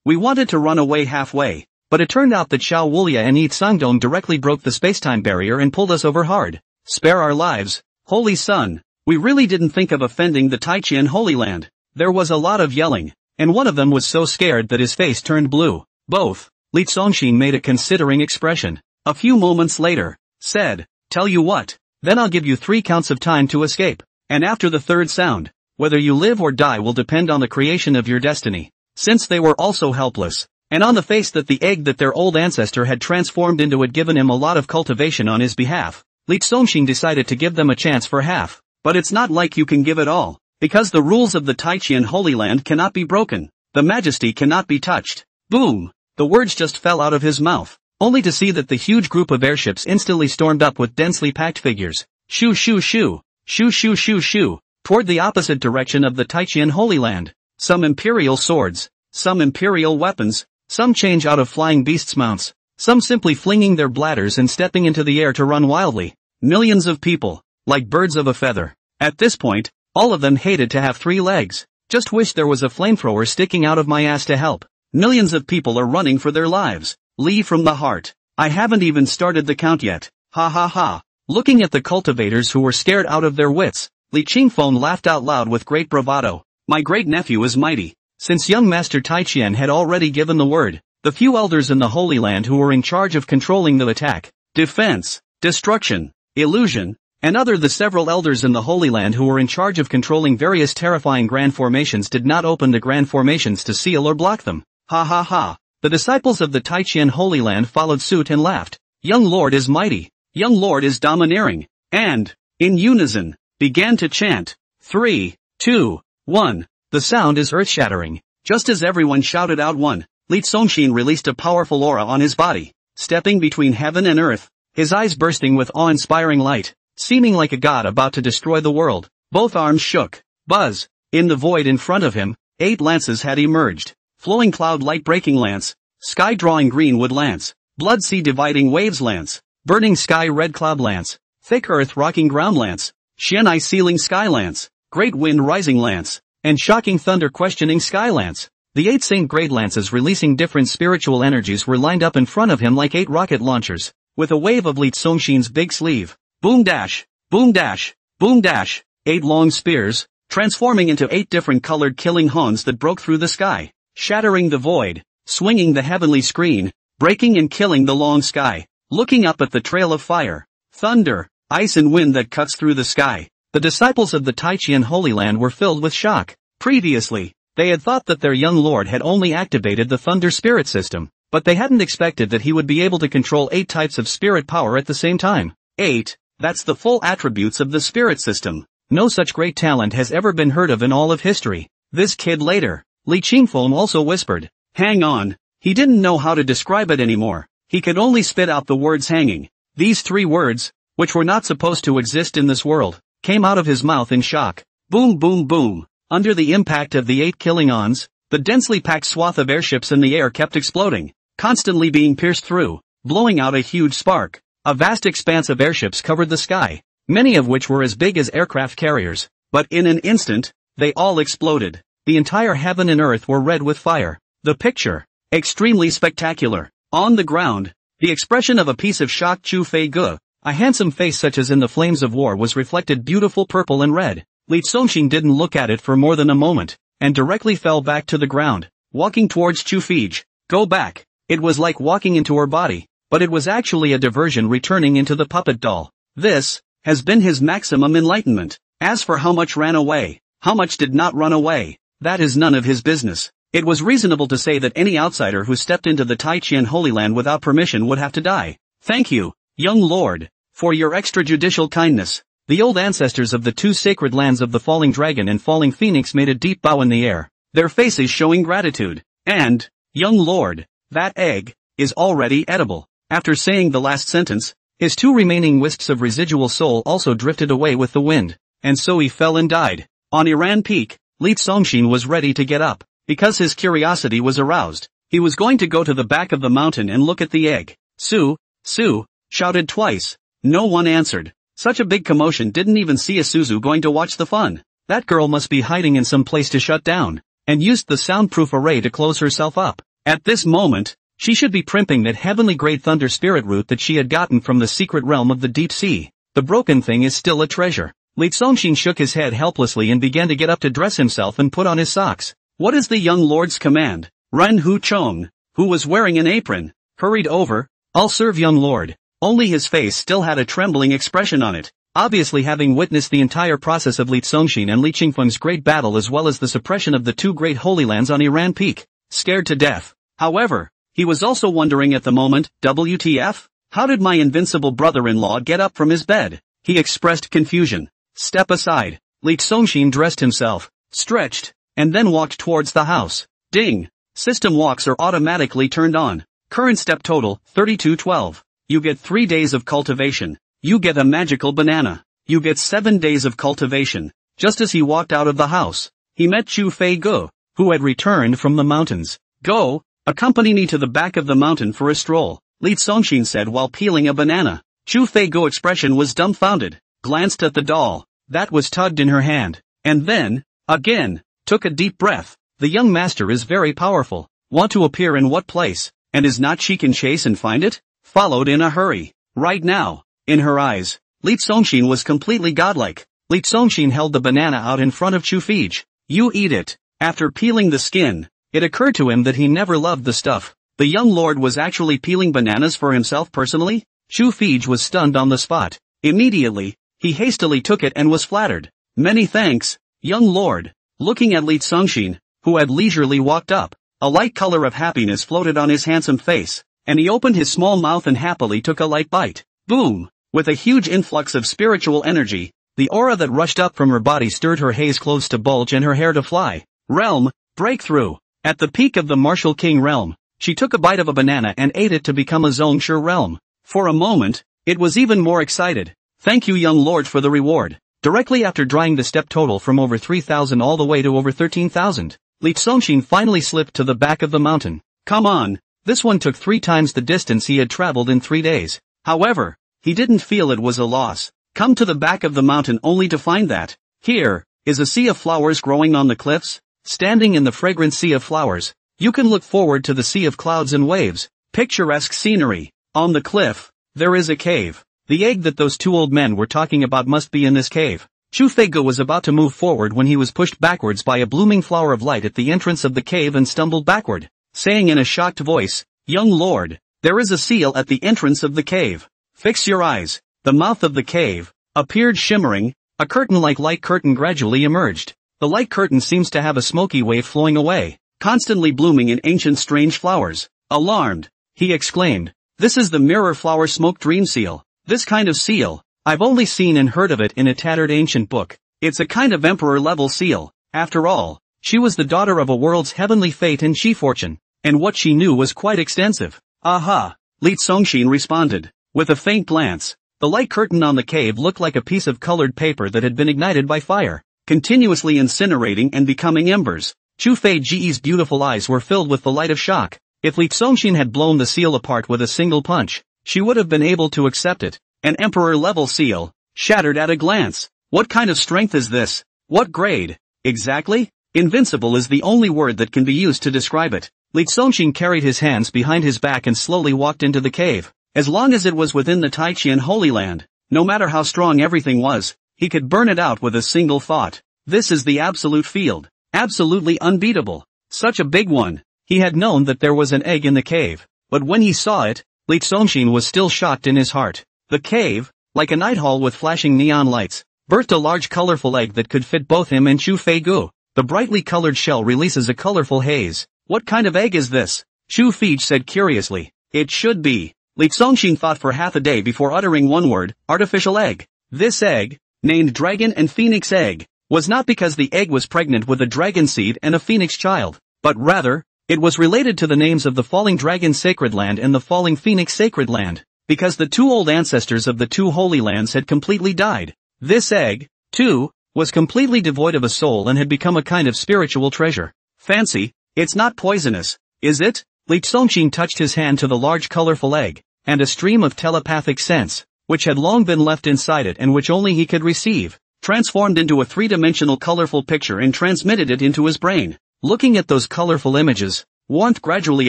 [SPEAKER 1] We wanted to run away halfway, but it turned out that Xiao Wulia and Yi Tsangdong directly broke the spacetime barrier and pulled us over hard. Spare our lives, Holy Son. We really didn't think of offending the Tai-Chien Holy Land. There was a lot of yelling, and one of them was so scared that his face turned blue. Both. Li Songshin made a considering expression. A few moments later, said, tell you what, then I'll give you 3 counts of time to escape, and after the third sound, whether you live or die will depend on the creation of your destiny. Since they were also helpless, and on the face that the egg that their old ancestor had transformed into had given him a lot of cultivation on his behalf, Li Songshin decided to give them a chance for half. But it's not like you can give it all, because the rules of the Tai-Chien Holy Land cannot be broken. The majesty cannot be touched. Boom! The words just fell out of his mouth, only to see that the huge group of airships instantly stormed up with densely packed figures. Shoo shoo shoo, shoo shoo shoo shoo, toward the opposite direction of the Tai-Chien Holy Land. Some imperial swords, some imperial weapons, some change out of flying beasts' mounts, some simply flinging their bladders and stepping into the air to run wildly. Millions of people, like birds of a feather. At this point, all of them hated to have 3 legs. Just wish there was a flamethrower sticking out of my ass to help. Millions of people are running for their lives. Lee from the heart. I haven't even started the count yet. Ha ha ha. Looking at the cultivators who were scared out of their wits, Li Qingfeng laughed out loud with great bravado. My great-nephew is mighty. Since young Master Tai-Chien had already given the word, the few elders in the Holy Land who were in charge of controlling the attack, defense, destruction, illusion, and the several elders in the Holy Land who were in charge of controlling various terrifying grand formations did not open the grand formations to seal or block them. Ha ha ha. The disciples of the Tai-Chien Holy Land followed suit and laughed. Young Lord is mighty. Young Lord is domineering. And, in unison, began to chant. 3, 2, 1. The sound is earth-shattering. Just as everyone shouted out 1, Li Songshin released a powerful aura on his body, stepping between heaven and earth, his eyes bursting with awe-inspiring light, seeming like a god about to destroy the world. Both arms shook. Buzz. In the void in front of him, 8 lances had emerged. Flowing cloud light breaking lance, sky drawing green wood lance, blood sea dividing waves lance, burning sky red cloud lance, thick earth rocking ground lance, Xianai sealing sky lance, great wind rising lance, and shocking thunder questioning sky lance. The 8 Saint Grade lances releasing different spiritual energies were lined up in front of him like 8 rocket launchers, with a wave of Li Songshin's big sleeve. Boom dash, boom dash, boom. Boom dash, 8 long spears, transforming into 8 different colored killing hones that broke through the sky, shattering the void, swinging the heavenly screen, breaking and killing the long sky, looking up at the trail of fire, thunder, ice and wind that cuts through the sky. The disciples of the Taichian Holy Land were filled with shock. Previously, they had thought that their young lord had only activated the thunder spirit system, but they hadn't expected that he would be able to control 8 types of spirit power at the same time. 8, that's the full attributes of the spirit system. No such great talent has ever been heard of in all of history. This kid later, Li Qingfeng also whispered. Hang on. He didn't know how to describe it anymore. He could only spit out the words hanging. These 3 words, which were not supposed to exist in this world, came out of his mouth in shock. Boom boom boom. Under the impact of the 8 killing ons, the densely packed swath of airships in the air kept exploding, constantly being pierced through, blowing out a huge spark. A vast expanse of airships covered the sky, many of which were as big as aircraft carriers, but in an instant, they all exploded. The entire heaven and earth were red with fire. The picture, extremely spectacular. On the ground, the expression of a piece of shocked Chu Fei Ge, a handsome face such as in the flames of war, was reflected beautiful purple and red. Li Congxin didn't look at it for more than a moment, and directly fell back to the ground, walking towards Chu Fei. Go back. It was like walking into her body, but it was actually a diversion returning into the puppet doll. This has been his maximum enlightenment. As for how much ran away, how much did not run away, that is none of his business. It was reasonable to say that any outsider who stepped into the Taichian Holy Land without permission would have to die. Thank you, young lord, for your extrajudicial kindness. The old ancestors of the 2 sacred lands of the Falling Dragon and Falling Phoenix made a deep bow in the air, their faces showing gratitude. And, young lord, that egg is already edible. After saying the last sentence, his 2 remaining wisps of residual soul also drifted away with the wind, and so he fell and died. On Iran Peak, Li Congxin was ready to get up, because his curiosity was aroused. He was going to go to the back of the mountain and look at the egg. Su, Su, shouted twice. No one answered. Such a big commotion didn't even see a Suzu going to watch the fun. That girl must be hiding in some place to shut down, and used the soundproof array to close herself up. At this moment, she should be primping that heavenly grade thunder spirit root that she had gotten from the secret realm of the deep sea. The broken thing is still a treasure. Li Congxin shook his head helplessly and began to get up to dress himself and put on his socks. What is the young lord's command? Ren Hu Chong, who was wearing an apron, hurried over. I'll serve young lord. Only his face still had a trembling expression on it, obviously having witnessed the entire process of Li Congxin and Li Qingfeng's great battle as well as the suppression of the 2 great holy lands on Iran Peak. Scared to death. However, he was also wondering at the moment, WTF? How did my invincible brother-in-law get up from his bed? He expressed confusion. Step aside. Li Congxin dressed himself, stretched, and then walked towards the house. Ding. System walks are automatically turned on. Current step total, 3212. You get 3 days of cultivation. You get a magical banana. You get 7 days of cultivation. Just as he walked out of the house, he met Chu Fei Ge, who had returned from the mountains. Go, accompany me to the back of the mountain for a stroll, Li Congxin said while peeling a banana. Chu Fei Ge's expression was dumbfounded, glanced at the doll that was tugged in her hand, and then, again, took a deep breath. The young master is very powerful. Want to appear in what place, and is not she can chase and find it? Followed in a hurry. Right now, in her eyes, Li Congxin was completely godlike. Li Congxin held the banana out in front of Chu Fei. You eat it. After peeling the skin, it occurred to him that he never loved the stuff. The young lord was actually peeling bananas for himself personally? Chu Fei was stunned on the spot. Immediately, he hastily took it and was flattered. Many thanks, young lord. Looking at Li Congxin, who had leisurely walked up, a light color of happiness floated on his handsome face, and he opened his small mouth and happily took a light bite. Boom! With a huge influx of spiritual energy, the aura that rushed up from her body stirred her haze clothes to bulge and her hair to fly. Realm, breakthrough. At the peak of the Martial King realm, she took a bite of a banana and ate it to become a Zhongshe realm. For a moment, it was even more excited. Thank you young lord for the reward. Directly after drying the step total from over 3,000 all the way to over 13,000, Li Congxin finally slipped to the back of the mountain. Come on. This one took 3 times the distance he had traveled in 3 days. However, he didn't feel it was a loss. Come to the back of the mountain only to find that here is a sea of flowers growing on the cliffs. Standing in the fragrant sea of flowers, you can look forward to the sea of clouds and waves. Picturesque scenery. On the cliff, there is a cave. The egg that those 2 old men were talking about must be in this cave. Chu Feigu was about to move forward when he was pushed backwards by a blooming flower of light at the entrance of the cave and stumbled backward, saying in a shocked voice, "Young lord, there is a seal at the entrance of the cave. Fix your eyes." The mouth of the cave appeared shimmering, a curtain-like light curtain gradually emerged. The light curtain seems to have a smoky wave flowing away, constantly blooming in ancient strange flowers. Alarmed, he exclaimed, "This is the mirror flower smoke dream seal. This kind of seal, I've only seen and heard of it in a tattered ancient book. It's a kind of emperor-level seal. After all, she was the daughter of a world's heavenly fate and she fortune, and what she knew was quite extensive." "Aha," Li Songshin responded, with a faint glance. The light curtain on the cave looked like a piece of colored paper that had been ignited by fire, continuously incinerating and becoming embers. Chu Feiji's beautiful eyes were filled with the light of shock. If Li Songshin had blown the seal apart with a single punch, she would have been able to accept it. An emperor-level seal, shattered at a glance. What kind of strength is this? What grade? Exactly? Invincible is the only word that can be used to describe it. Li Songshin carried his hands behind his back and slowly walked into the cave. As long as it was within the Taiqian Holy Land, no matter how strong everything was, he could burn it out with a single thought. This is the absolute field. Absolutely unbeatable. Such a big one. He had known that there was an egg in the cave, but when he saw it, Li Songshin was still shocked in his heart. The cave, like a night hall with flashing neon lights, birthed a large colorful egg that could fit both him and Chu Feigu. The brightly colored shell releases a colorful haze. "What kind of egg is this?" Chu Feij said curiously. "It should be." Li Songshin thought for half a day before uttering one word, "artificial egg." This egg, named Dragon and Phoenix Egg, was not because the egg was pregnant with a dragon seed and a phoenix child, but rather, it was related to the names of the falling dragon sacred land and the falling phoenix sacred land, because the two old ancestors of the two holy lands had completely died. This egg, too, was completely devoid of a soul and had become a kind of spiritual treasure. "Fancy, it's not poisonous, is it?" Li Songshin touched his hand to the large colorful egg, and a stream of telepathic sense, which had long been left inside it and which only he could receive, transformed into a three-dimensional colorful picture and transmitted it into his brain. Looking at those colorful images, warmth gradually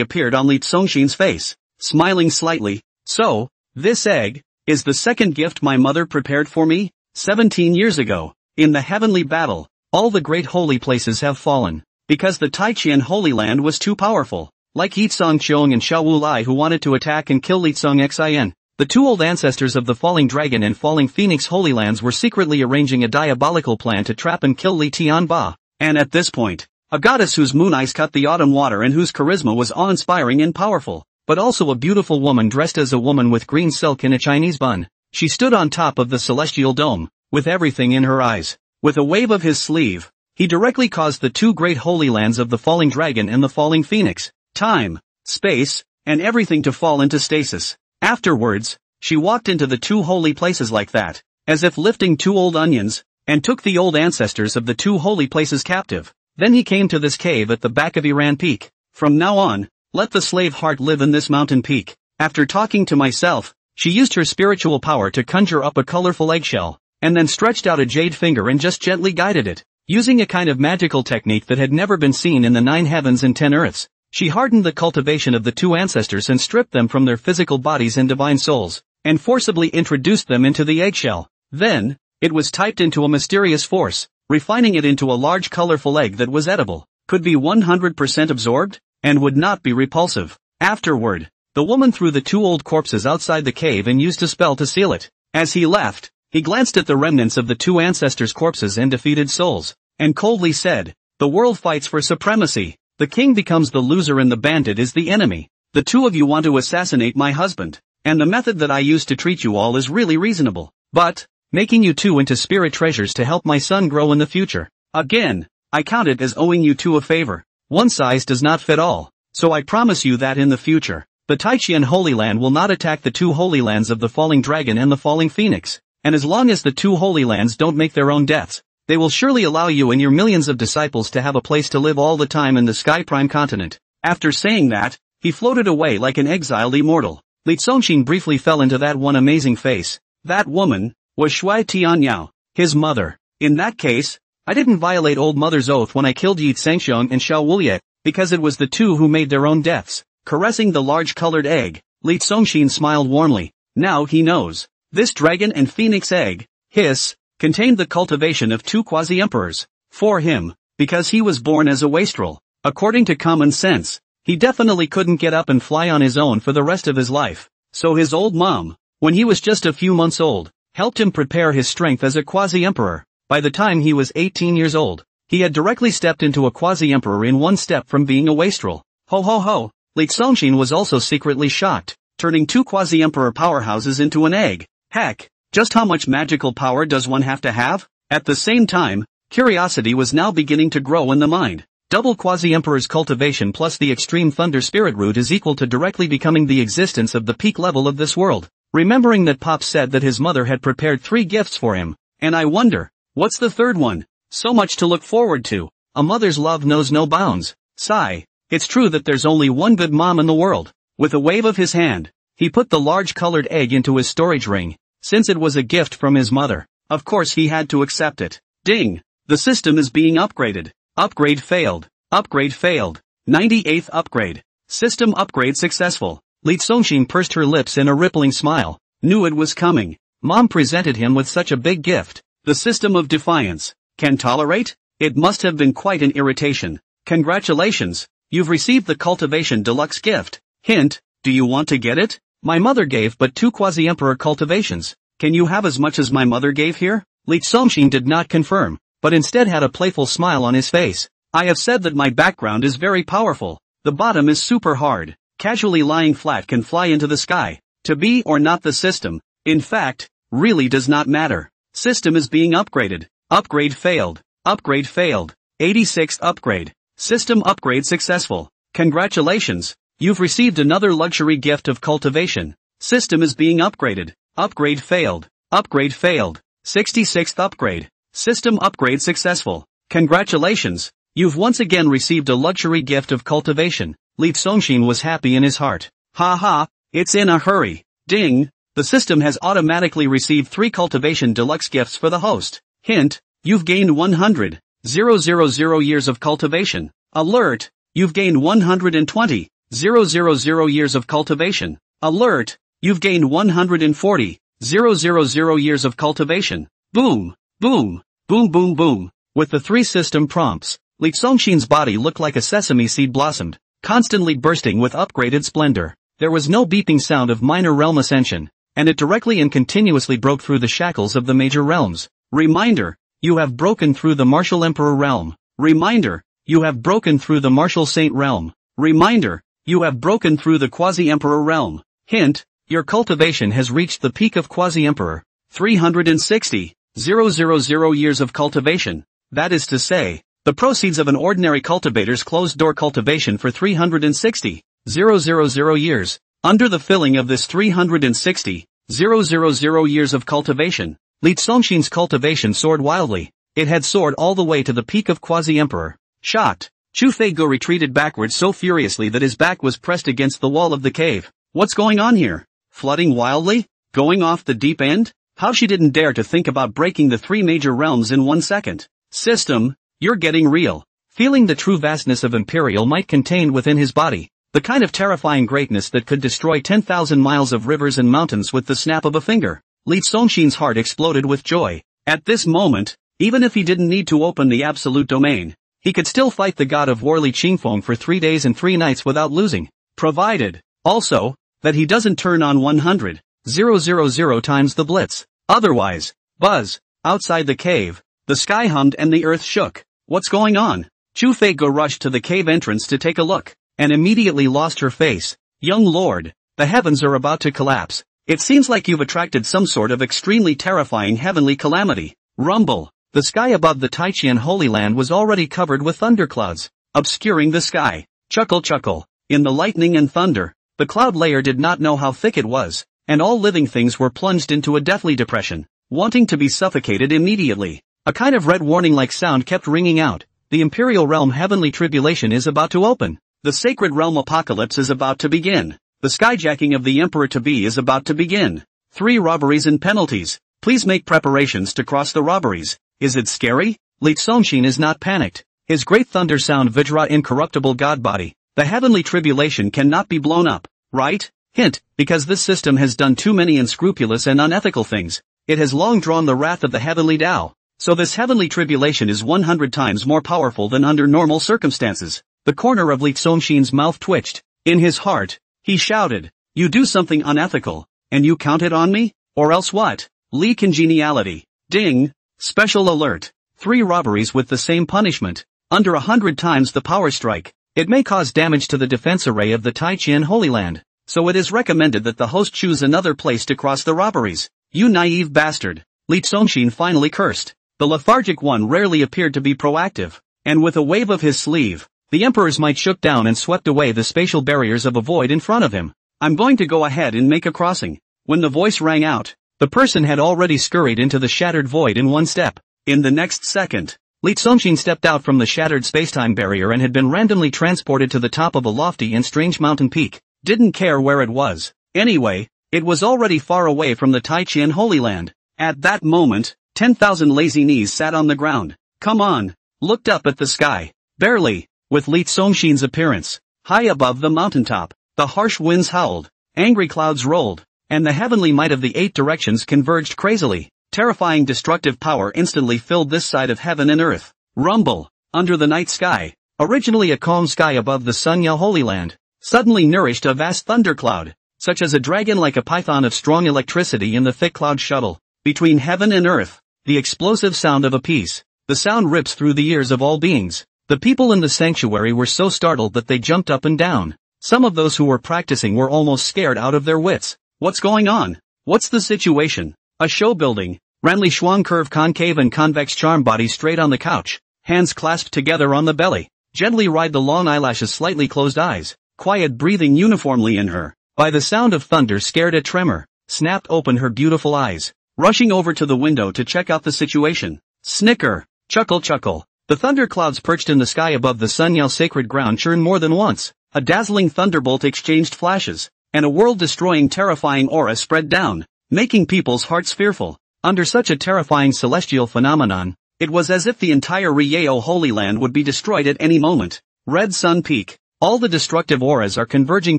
[SPEAKER 1] appeared on Li Songshin's face. Smiling slightly, "So, this egg is the second gift my mother prepared for me? 17 years ago, in the heavenly battle, all the great holy places have fallen, because the Taiqian Holy Land was too powerful. Like Yitsong Qiong and Xiao Wulai who wanted to attack and kill Litsong Xin. The two old ancestors of the Falling Dragon and Falling Phoenix Holy Lands were secretly arranging a diabolical plan to trap and kill Li Tianba. And at this point, a goddess whose moon eyes cut the autumn water and whose charisma was awe-inspiring and powerful, but also a beautiful woman dressed as a woman with green silk in a Chinese bun. She stood on top of the celestial dome, with everything in her eyes. With a wave of his sleeve, he directly caused the two great holy lands of the Falling Dragon and the Falling Phoenix, time, space, and everything to fall into stasis. Afterwards, she walked into the two holy places like that, as if lifting two old onions, and took the old ancestors of the two holy places captive. Then he came to this cave at the back of Iran Peak. "From now on, let the slave heart live in this mountain peak." After talking to myself, she used her spiritual power to conjure up a colorful eggshell, and then stretched out a jade finger and just gently guided it, using a kind of magical technique that had never been seen in the 9 heavens and 10 earths. She hardened the cultivation of the two ancestors and stripped them from their physical bodies and divine souls, and forcibly introduced them into the eggshell. Then, it was typed into a mysterious force, refining it into a large colorful egg that was edible, could be 100% absorbed, and would not be repulsive. Afterward, the woman threw the two old corpses outside the cave and used a spell to seal it. As he left, he glanced at the remnants of the two ancestors' corpses and defeated souls, and coldly said, "The world fights for supremacy. The king becomes the loser and the bandit is the enemy. The two of you want to assassinate my husband, and the method that I use to treat you all is really reasonable. But, making you two into spirit treasures to help my son grow in the future. Again, I count it as owing you two a favor. One size does not fit all, so I promise you that in the future, the Taiqian Holy Land will not attack the two holy lands of the Falling Dragon and the Falling Phoenix, and as long as the two holy lands don't make their own deaths, they will surely allow you and your millions of disciples to have a place to live all the time in the Sky Prime continent." After saying that, he floated away like an exiled immortal. Li Songshin briefly fell into that one amazing face. That woman was Shui Tianyao, his mother. In that case, I didn't violate old mother's oath when I killed Yi Tsangxiong and Xiao Wuliet, because it was the two who made their own deaths. Caressing the large colored egg, Li Songshin smiled warmly. Now he knows. This dragon and phoenix egg, hiss, contained the cultivation of 2 quasi-emperors. For him, because he was born as a wastrel, according to common sense, he definitely couldn't get up and fly on his own for the rest of his life. So his old mom, when he was just a few months old, helped him prepare his strength as a quasi-emperor. By the time he was 18 years old, he had directly stepped into a quasi-emperor in one step from being a wastrel. Ho ho ho! Li Congxin was also secretly shocked, turning 2 quasi-emperor powerhouses into an egg. Heck, just how much magical power does one have to have? At the same time, curiosity was now beginning to grow in the mind. Double quasi-emperor's cultivation plus the extreme thunder spirit root is equal to directly becoming the existence of the peak level of this world. Remembering that Pop said that his mother had prepared 3 gifts for him, and I wonder, what's the third one? So much to look forward to. A mother's love knows no bounds. Sigh. It's true that there's only one good mom in the world. With a wave of his hand, he put the large colored egg into his storage ring. Since it was a gift from his mother, of course he had to accept it. Ding! The system is being upgraded. Upgrade failed. Upgrade failed. 98th upgrade. System upgrade successful. Li Congxin pursed her lips in a rippling smile. Knew it was coming. Mom presented him with such a big gift. The system of defiance. Can tolerate? It must have been quite an irritation. Congratulations. You've received the cultivation deluxe gift. Hint, do you want to get it? My mother gave but 2 quasi-emperor cultivations. Can you have as much as my mother gave here? Li Congxin did not confirm, but instead had a playful smile on his face. I have said that my background is very powerful. The bottom is super hard. Casually lying flat can fly into the sky. To be or not the system, in fact, really does not matter. System is being upgraded. Upgrade failed. Upgrade failed. 86th upgrade. System upgrade successful. Congratulations. You've received another luxury gift of cultivation. System is being upgraded. Upgrade failed. Upgrade failed. 66th upgrade. System upgrade successful. Congratulations. You've once again received a luxury gift of cultivation. Li Congxin was happy in his heart. Ha ha, it's in a hurry. Ding. The system has automatically received 3 cultivation deluxe gifts for the host. Hint, you've gained 100,000 years of cultivation. Alert, you've gained 120,000 years of cultivation. Alert, you've gained 140,000 years of cultivation. Boom, boom, boom boom boom. With the 3 system prompts, Li Congxin's body looked like a sesame seed blossomed, constantly bursting with upgraded splendor. There was no beeping sound of minor realm ascension, and it directly and continuously broke through the shackles of the major realms. Reminder, you have broken through the martial emperor realm. Reminder, you have broken through the martial saint realm. Reminder, you have broken through the quasi-emperor realm. Hint, your cultivation has reached the peak of quasi-emperor. 360,000 years of cultivation. That is to say, the proceeds of an ordinary cultivator's closed-door cultivation for 360,000 years. Under the filling of this 360,000 years of cultivation, Li Congxin's cultivation soared wildly. It had soared all the way to the peak of quasi-emperor. Shocked, Chu Feigo retreated backwards so furiously that his back was pressed against the wall of the cave. What's going on here? Flooding wildly? Going off the deep end? How she didn't dare to think about breaking the 3 major realms in 1 second. System, you're getting real. Feeling the true vastness of Imperial might contained within his body, the kind of terrifying greatness that could destroy 10,000 miles of rivers and mountains with the snap of a finger. Li Congxin's heart exploded with joy. At this moment, even if he didn't need to open the absolute domain, he could still fight the god of war Li Qingfeng for 3 days and 3 nights without losing. Provided, also, that he doesn't turn on 100,000 times the blitz. Otherwise, buzz, outside the cave, the sky hummed and the earth shook. What's going on? Chu Feigo rushed to the cave entrance to take a look, and immediately lost her face. Young lord, the heavens are about to collapse. It seems like you've attracted some sort of extremely terrifying heavenly calamity. Rumble. The sky above the Taiqian Holy Land was already covered with thunderclouds, obscuring the sky. Chuckle chuckle. In the lightning and thunder, the cloud layer did not know how thick it was, and all living things were plunged into a deathly depression, wanting to be suffocated immediately. A kind of red warning-like sound kept ringing out. The Imperial Realm heavenly tribulation is about to open. The Sacred Realm apocalypse is about to begin. The skyjacking of the Emperor-to-be is about to begin. 3 robberies and penalties. Please make preparations to cross the robberies. Is it scary? Li Congxin is not panicked. His great thunder sound Vajra incorruptible god body. The heavenly tribulation cannot be blown up, right? Hint, because this system has done too many unscrupulous and unethical things. it has long drawn the wrath of the heavenly Tao. So this heavenly tribulation is 100 times more powerful than under normal circumstances. The corner of Li Zongxin's mouth twitched. In his heart, he shouted, "You do something unethical, and you counted on me? Or else what?" Li Congeniality. Ding. Special alert. 3 robberies with the same punishment. Under 100 times the power strike. It may cause damage to the defense array of the Taijian Holy Land. So it is recommended that the host choose another place to cross the robberies. You naive bastard. Li Zongxin finally cursed. The lethargic one rarely appeared to be proactive. And with a wave of his sleeve, the emperor's might shook down and swept away the spatial barriers of a void in front of him. "I'm going to go ahead and make a crossing." When the voice rang out, the person had already scurried into the shattered void in one step. In the next second, Li Zongxin stepped out from the shattered spacetime barrier and had been randomly transported to the top of a lofty and strange mountain peak. Didn't care where it was. Anyway, it was already far away from the Taijian Holy Land. At that moment, 10,000 lazy knees sat on the ground. Come on. Looked up at the sky. Barely. With Li Zongxin's appearance, high above the mountaintop, the harsh winds howled, angry clouds rolled, and the heavenly might of the 8 directions converged crazily. Terrifying destructive power instantly filled this side of heaven and earth. Rumble. Under the night sky, originally a calm sky above the Sunya Holy Land, suddenly nourished a vast thundercloud, such as a dragon like a python of strong electricity in the thick cloud shuttle. Between heaven and earth, the explosive sound of a piece. The sound rips through the ears of all beings. The people in the sanctuary were so startled that they jumped up and down. Some of those who were practicing were almost scared out of their wits. What's going on? What's the situation? A show building. Ranli Shuang curve concave and convex charm body straight on the couch. Hands clasped together on the belly. Gently ride the long eyelashes slightly closed eyes. Quiet breathing uniformly in her. By the sound of thunder scared a tremor. Snapped open her beautiful eyes. Rushing over to the window to check out the situation. Snicker. Chuckle chuckle. The thunderclouds perched in the sky above the Sunyao sacred ground churned more than once. A dazzling thunderbolt exchanged flashes, and a world-destroying terrifying aura spread down, making people's hearts fearful. Under such a terrifying celestial phenomenon, it was as if the entire Rieo Holy Land would be destroyed at any moment. Red Sun Peak. All the destructive auras are converging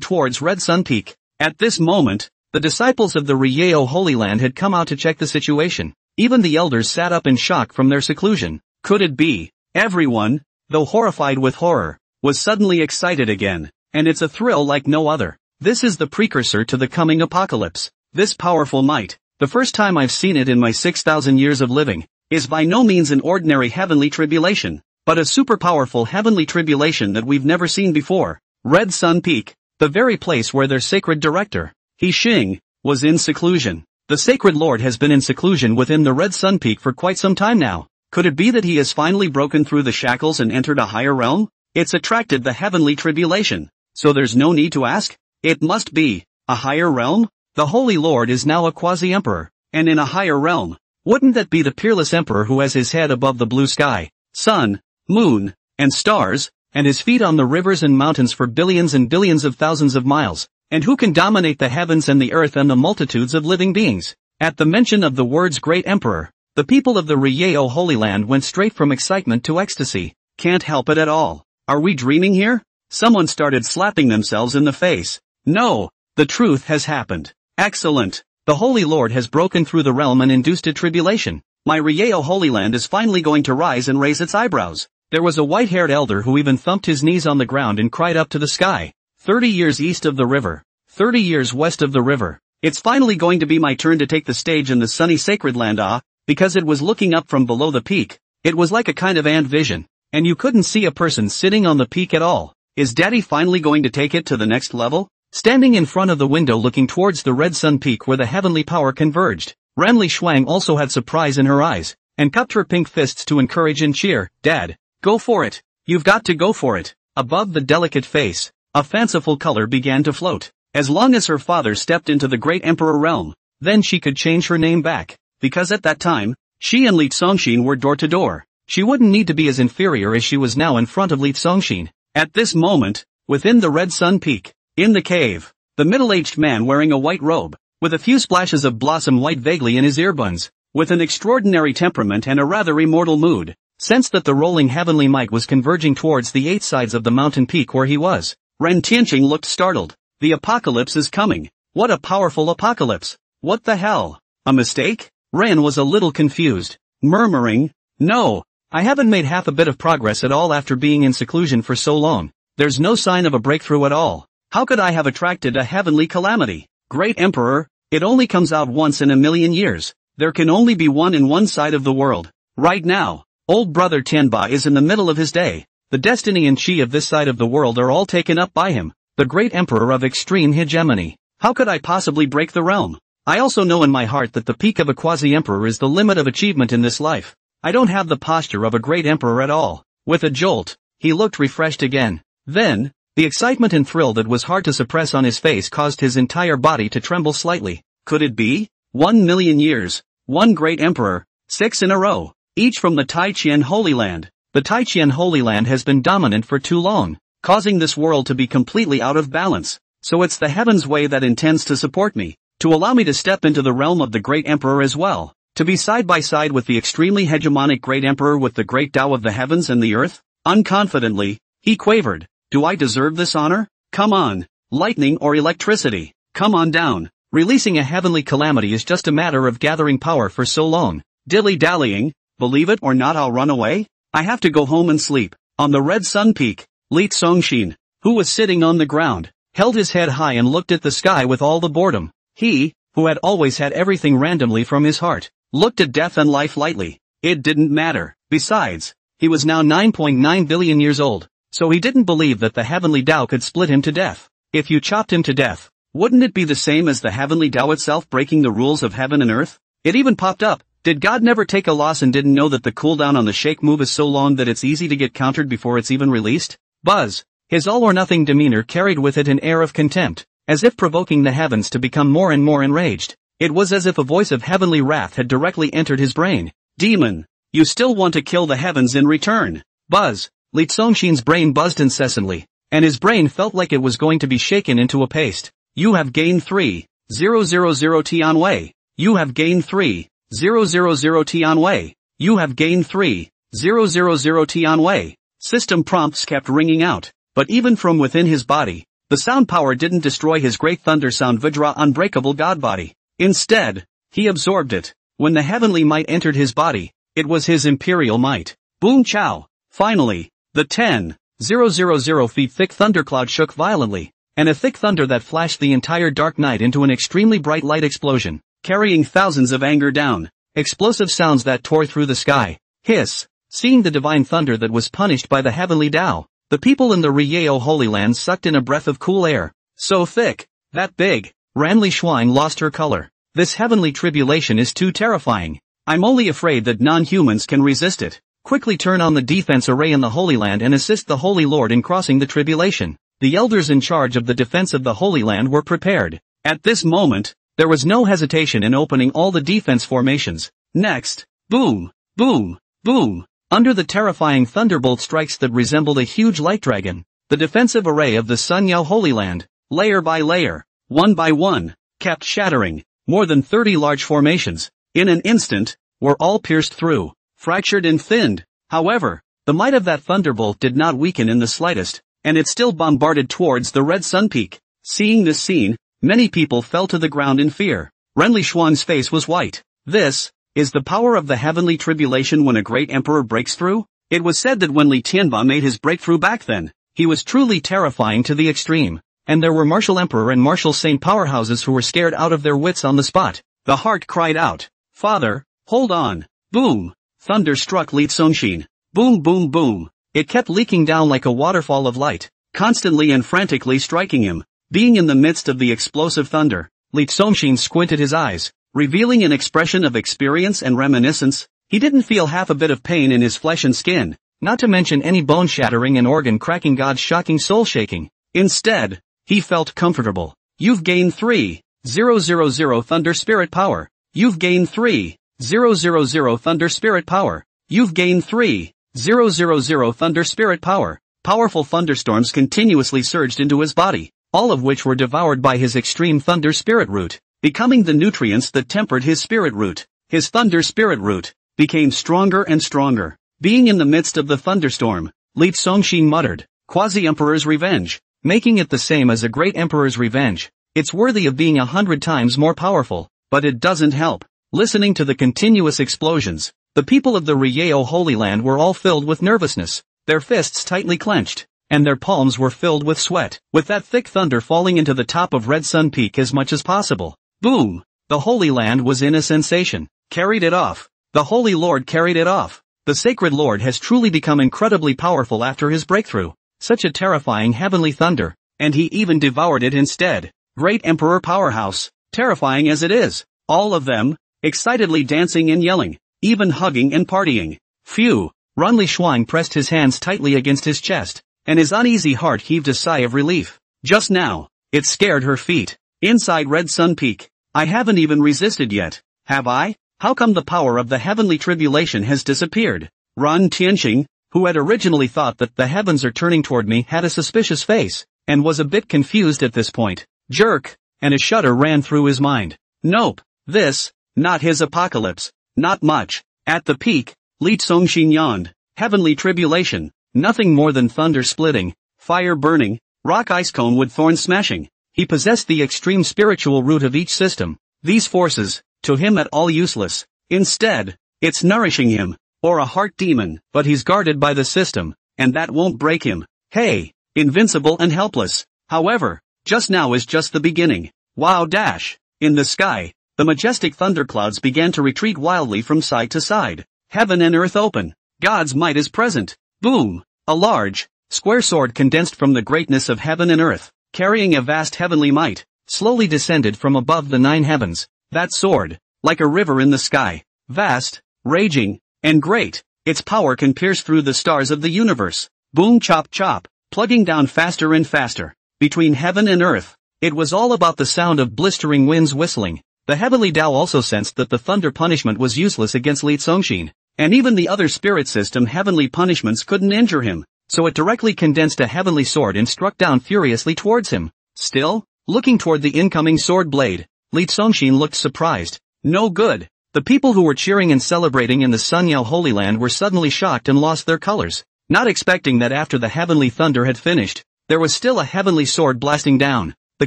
[SPEAKER 1] towards Red Sun Peak. At this moment, the disciples of the Rieo Holy Land had come out to check the situation. Even the elders sat up in shock from their seclusion. Could it be? Everyone, though horrified with horror, was suddenly excited again, and it's a thrill like no other. This is the precursor to the coming apocalypse. This powerful might, the first time I've seen it in my 6,000 years of living, is by no means an ordinary heavenly tribulation, but a super-powerful heavenly tribulation that we've never seen before. Red Sun Peak, the very place where their sacred director, He Xing, was in seclusion. The sacred lord has been in seclusion within the Red Sun Peak for quite some time now. Could it be that he has finally broken through the shackles and entered a higher realm? It's attracted the heavenly tribulation. So there's no need to ask? It must be a higher realm? The Holy Lord is now a quasi-emperor, and in a higher realm. Wouldn't that be the peerless emperor who has his head above the blue sky, sun, moon, and stars, and his feet on the rivers and mountains for billions and billions of thousands of miles, and who can dominate the heavens and the earth and the multitudes of living beings? At the mention of the words great emperor, the people of the Rieo Holy Land went straight from excitement to ecstasy. Can't help it at all. Are we dreaming here? Someone started slapping themselves in the face. No, the truth has happened. Excellent. The Holy Lord has broken through the realm and induced a tribulation. My Rieo Holy Land is finally going to rise and raise its eyebrows. There was a white-haired elder who even thumped his knees on the ground and cried up to the sky. 30 years east of the river. 30 years west of the river. It's finally going to be my turn to take the stage in the sunny sacred land. Because it was looking up from below the peak. It was like a kind of ant vision. And you couldn't see a person sitting on the peak at all. Is Daddy finally going to take it to the next level? Standing in front of the window looking towards the Red Sun Peak where the heavenly power converged, Ranli Shuang also had surprise in her eyes, and cupped her pink fists to encourage and cheer. Dad, go for it. You've got to go for it. Above the delicate face, a fanciful color began to float. As long as her father stepped into the great emperor realm, then she could change her name back. Because at that time, she and Li Zongxin were door to door. She wouldn't need to be as inferior as she was now in front of Li Zongxin. At this moment, within the Red Sun Peak, in the cave, the middle-aged man wearing a white robe, with a few splashes of blossom white vaguely in his earbuds, with an extraordinary temperament and a rather immortal mood, sensed that the rolling heavenly might was converging towards the 8 sides of the mountain peak where he was. Ren Tianqing looked startled. The apocalypse is coming. What a powerful apocalypse. What the hell? A mistake? Ran was a little confused, murmuring, "No, I haven't made half a bit of progress at all after being in seclusion for so long. There's no sign of a breakthrough at all. How could I have attracted a heavenly calamity? Great Emperor, it only comes out once in a million years. There can only be one in one side of the world. Right now, old brother Tianba is in the middle of his day. The destiny and chi of this side of the world are all taken up by him, the great emperor of extreme hegemony. How could I possibly break the realm? I also know in my heart that the peak of a quasi-emperor is the limit of achievement in this life. I don't have the posture of a great emperor at all." With a jolt, he looked refreshed again. Then, the excitement and thrill that was hard to suppress on his face caused his entire body to tremble slightly. Could it be? 1,000,000 years, one great emperor, 6 in a row, each from the Taiqian Holy Land. The Taiqian Holy Land has been dominant for too long, causing this world to be completely out of balance. So it's the heaven's way that intends to support me, to allow me to step into the realm of the great emperor as well, to be side by side with the extremely hegemonic great emperor with the great Tao of the heavens and the earth. Unconfidently, he quavered, "Do I deserve this honor? Come on, lightning or electricity, come on down." Releasing a heavenly calamity is just a matter of gathering power for so long. Dilly-dallying, believe it or not I'll run away. I have to go home and sleep. On the red sun peak, Li Tsongxin, who was sitting on the ground, held his head high and looked at the sky with all the boredom. He, who had always had everything randomly from his heart, looked at death and life lightly. It didn't matter. Besides, he was now 9.9 billion years old, so he didn't believe that the heavenly Tao could split him to death. If you chopped him to death, wouldn't it be the same as the heavenly Tao itself breaking the rules of heaven and earth? It even popped up. Did God never take a loss and didn't know that the cooldown on the shake move is so long that it's easy to get countered before it's even released? Buzz. His all-or-nothing demeanor carried with it an air of contempt, as if provoking the heavens to become more and more enraged. It was as if a voice of heavenly wrath had directly entered his brain. "Demon, you still want to kill the heavens in return?" Buzz. Li Tsongxin's brain buzzed incessantly, and his brain felt like it was going to be shaken into a paste. "You have gained 3,000 Tianwei. You have gained 3,000 Tianwei. You have gained 3,000 Tianwei." System prompts kept ringing out, but even from within his body, the sound power didn't destroy his great thunder sound Vajra unbreakable god body. Instead, he absorbed it. When the heavenly might entered his body, it was his imperial might. Boom chow. Finally, the 10,000 feet thick thundercloud shook violently, and a thick thunder that flashed the entire dark night into an extremely bright light explosion, carrying thousands of anger down. Explosive sounds that tore through the sky. Hiss. Seeing the divine thunder that was punished by the heavenly Tao, the people in the Ryeo Holy Land sucked in a breath of cool air. So thick, that big. Ranli Shuang lost her color. This heavenly tribulation is too terrifying. I'm only afraid that non-humans can resist it. Quickly turn on the defense array in the Holy Land and assist the Holy Lord in crossing the tribulation. The elders in charge of the defense of the Holy Land were prepared. At this moment, there was no hesitation in opening all the defense formations. Next, boom, boom, boom. Under the terrifying thunderbolt strikes that resembled a huge light dragon, the defensive array of the Sunyao Holy Land, layer by layer, one by one, kept shattering. More than 30 large formations, in an instant, were all pierced through, fractured and thinned. However, the might of that thunderbolt did not weaken in the slightest, and it still bombarded towards the red sun peak. Seeing this scene, many people fell to the ground in fear. Renli Shuang's face was white. This is the power of the heavenly tribulation when a great emperor breaks through? It was said that when Li Tianba made his breakthrough back then, he was truly terrifying to the extreme, and there were martial emperor and martial saint powerhouses who were scared out of their wits on the spot. The heart cried out, "Father, hold on." Boom! Thunder struck Li Tsongxin. Boom boom boom. It kept leaking down like a waterfall of light, constantly and frantically striking him. Being in the midst of the explosive thunder, Li Tsongxin squinted his eyes, revealing an expression of experience and reminiscence. He didn't feel half a bit of pain in his flesh and skin, not to mention any bone shattering and organ cracking God's shocking soul shaking. Instead, he felt comfortable. You've gained 3,000 thunder spirit power. You've gained 3,000 thunder spirit power. You've gained 3,000 thunder spirit power. Powerful thunderstorms continuously surged into his body, all of which were devoured by his extreme thunder spirit root, becoming the nutrients that tempered his spirit root. His thunder spirit root became stronger and stronger. Being in the midst of the thunderstorm, Li Tsongxin muttered, "Quasi-Emperor's revenge, making it the same as a great emperor's revenge. It's worthy of being 100 times more powerful, but it doesn't help." listening to the continuous explosions. The people of the Ryeo Holy Land were all filled with nervousness, their fists tightly clenched, and their palms were filled with sweat, with that thick thunder falling into the top of Red Sun Peak as much as possible. Boom! The Holy Land was in a sensation. Carried it off. The Holy Lord carried it off. The Sacred Lord has truly become incredibly powerful after his breakthrough. Such a terrifying heavenly thunder, and he even devoured it instead. Great Emperor Powerhouse, terrifying as it is. All of them, excitedly dancing and yelling, even hugging and partying. Phew! Runli Shuang pressed his hands tightly against his chest, and his uneasy heart heaved a sigh of relief. Just now, it scared her feet. Inside Red Sun Peak, I haven't even resisted yet, have I? How come the power of the heavenly tribulation has disappeared? Ran Tianqing, who had originally thought that the heavens are turning toward me, had a suspicious face, and was a bit confused at this point. Jerk, and a shudder ran through his mind. Nope, this, not his apocalypse, not much. At the peak, Li Congxin yawned. Heavenly tribulation, nothing more than thunder splitting, fire burning, rock ice cone with thorns smashing. He possessed the extreme spiritual root of each system. These forces, to him at all useless. Instead, it's nourishing him, or a heart demon, but he's guarded by the system, and that won't break him. Hey, invincible and helpless. However, just now is just the beginning. Wow dash. In the sky, the majestic thunderclouds began to retreat wildly from side to side. Heaven and earth open. God's might is present. Boom! A large, square sword condensed from the greatness of heaven and earth, carrying a vast heavenly might, slowly descended from above the 9 heavens. That sword, like a river in the sky, vast, raging, and great, its power can pierce through the stars of the universe. Boom chop chop, plugging down faster and faster. Between heaven and earth, it was all about the sound of blistering winds whistling. The heavenly Tao also sensed that the thunder punishment was useless against Li Congxin, and even the other spirit system heavenly punishments couldn't injure him, so it directly condensed a heavenly sword and struck down furiously towards him. Still, looking toward the incoming sword blade, Li Congxin looked surprised. No good. The people who were cheering and celebrating in the Sunyao Holy Land were suddenly shocked and lost their colors, not expecting that after the heavenly thunder had finished, there was still a heavenly sword blasting down. The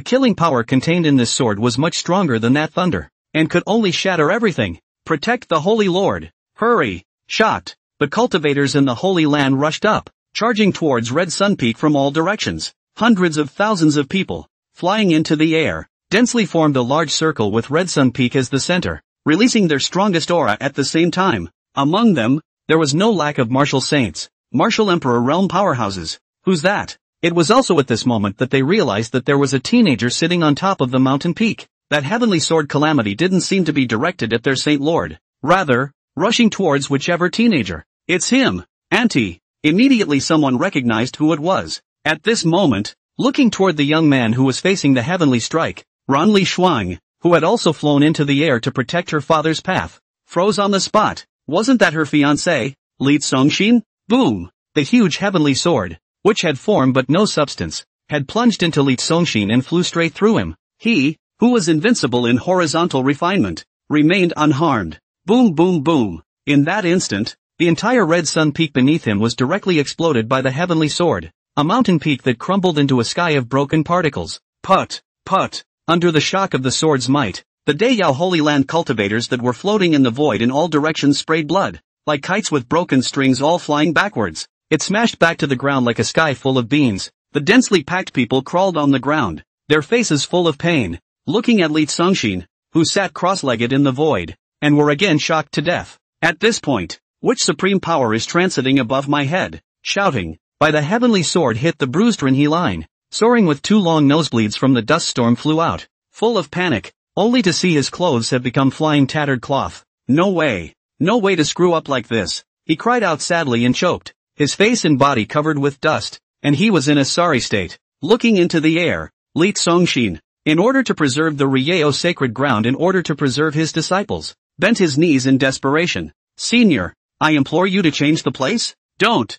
[SPEAKER 1] killing power contained in this sword was much stronger than that thunder, and could only shatter everything. Protect the Holy Lord. Hurry! Shocked, the cultivators in the Holy Land rushed up, charging towards Red Sun Peak from all directions. Hundreds of thousands of people, flying into the air, densely formed a large circle with Red Sun Peak as the center, releasing their strongest aura at the same time. Among them, there was no lack of martial saints, martial emperor realm powerhouses. Who's that? It was also at this moment that they realized that there was a teenager sitting on top of the mountain peak. That heavenly sword calamity didn't seem to be directed at their Saint Lord. Rather, rushing towards whichever teenager. It's him, Auntie. Immediately someone recognized who it was. At this moment, looking toward the young man who was facing the heavenly strike, Runli Shuang, who had also flown into the air to protect her father's path, froze on the spot. Wasn't that her fiancé, Li Congxin? Boom! The huge heavenly sword, which had form but no substance, had plunged into Li Congxin and flew straight through him. He, who was invincible in horizontal refinement, remained unharmed. Boom boom boom. In that instant, the entire Red Sun Peak beneath him was directly exploded by the heavenly sword, a mountain peak that crumbled into a sky of broken particles. Put, put. Under the shock of the sword's might, the Dayao Holy Land cultivators that were floating in the void in all directions sprayed blood, like kites with broken strings all flying backwards. It smashed back to the ground like a sky full of beans. The densely packed people crawled on the ground, their faces full of pain, looking at Li Congxin, who sat cross-legged in the void, and were again shocked to death. At this point, which supreme power is transiting above my head? Shouting, by the heavenly sword hit the bruised Rinhe line. Soaring with 2 long nosebleeds from the dust storm flew out, full of panic, only to see his clothes have become flying tattered cloth. No way to screw up like this. He cried out sadly and choked, his face and body covered with dust, and he was in a sorry state. Looking into the air, Li Congxin, in order to preserve the Ryeo sacred ground, in order to preserve his disciples, bent his knees in desperation. Senior, I implore you to change the place? Don't.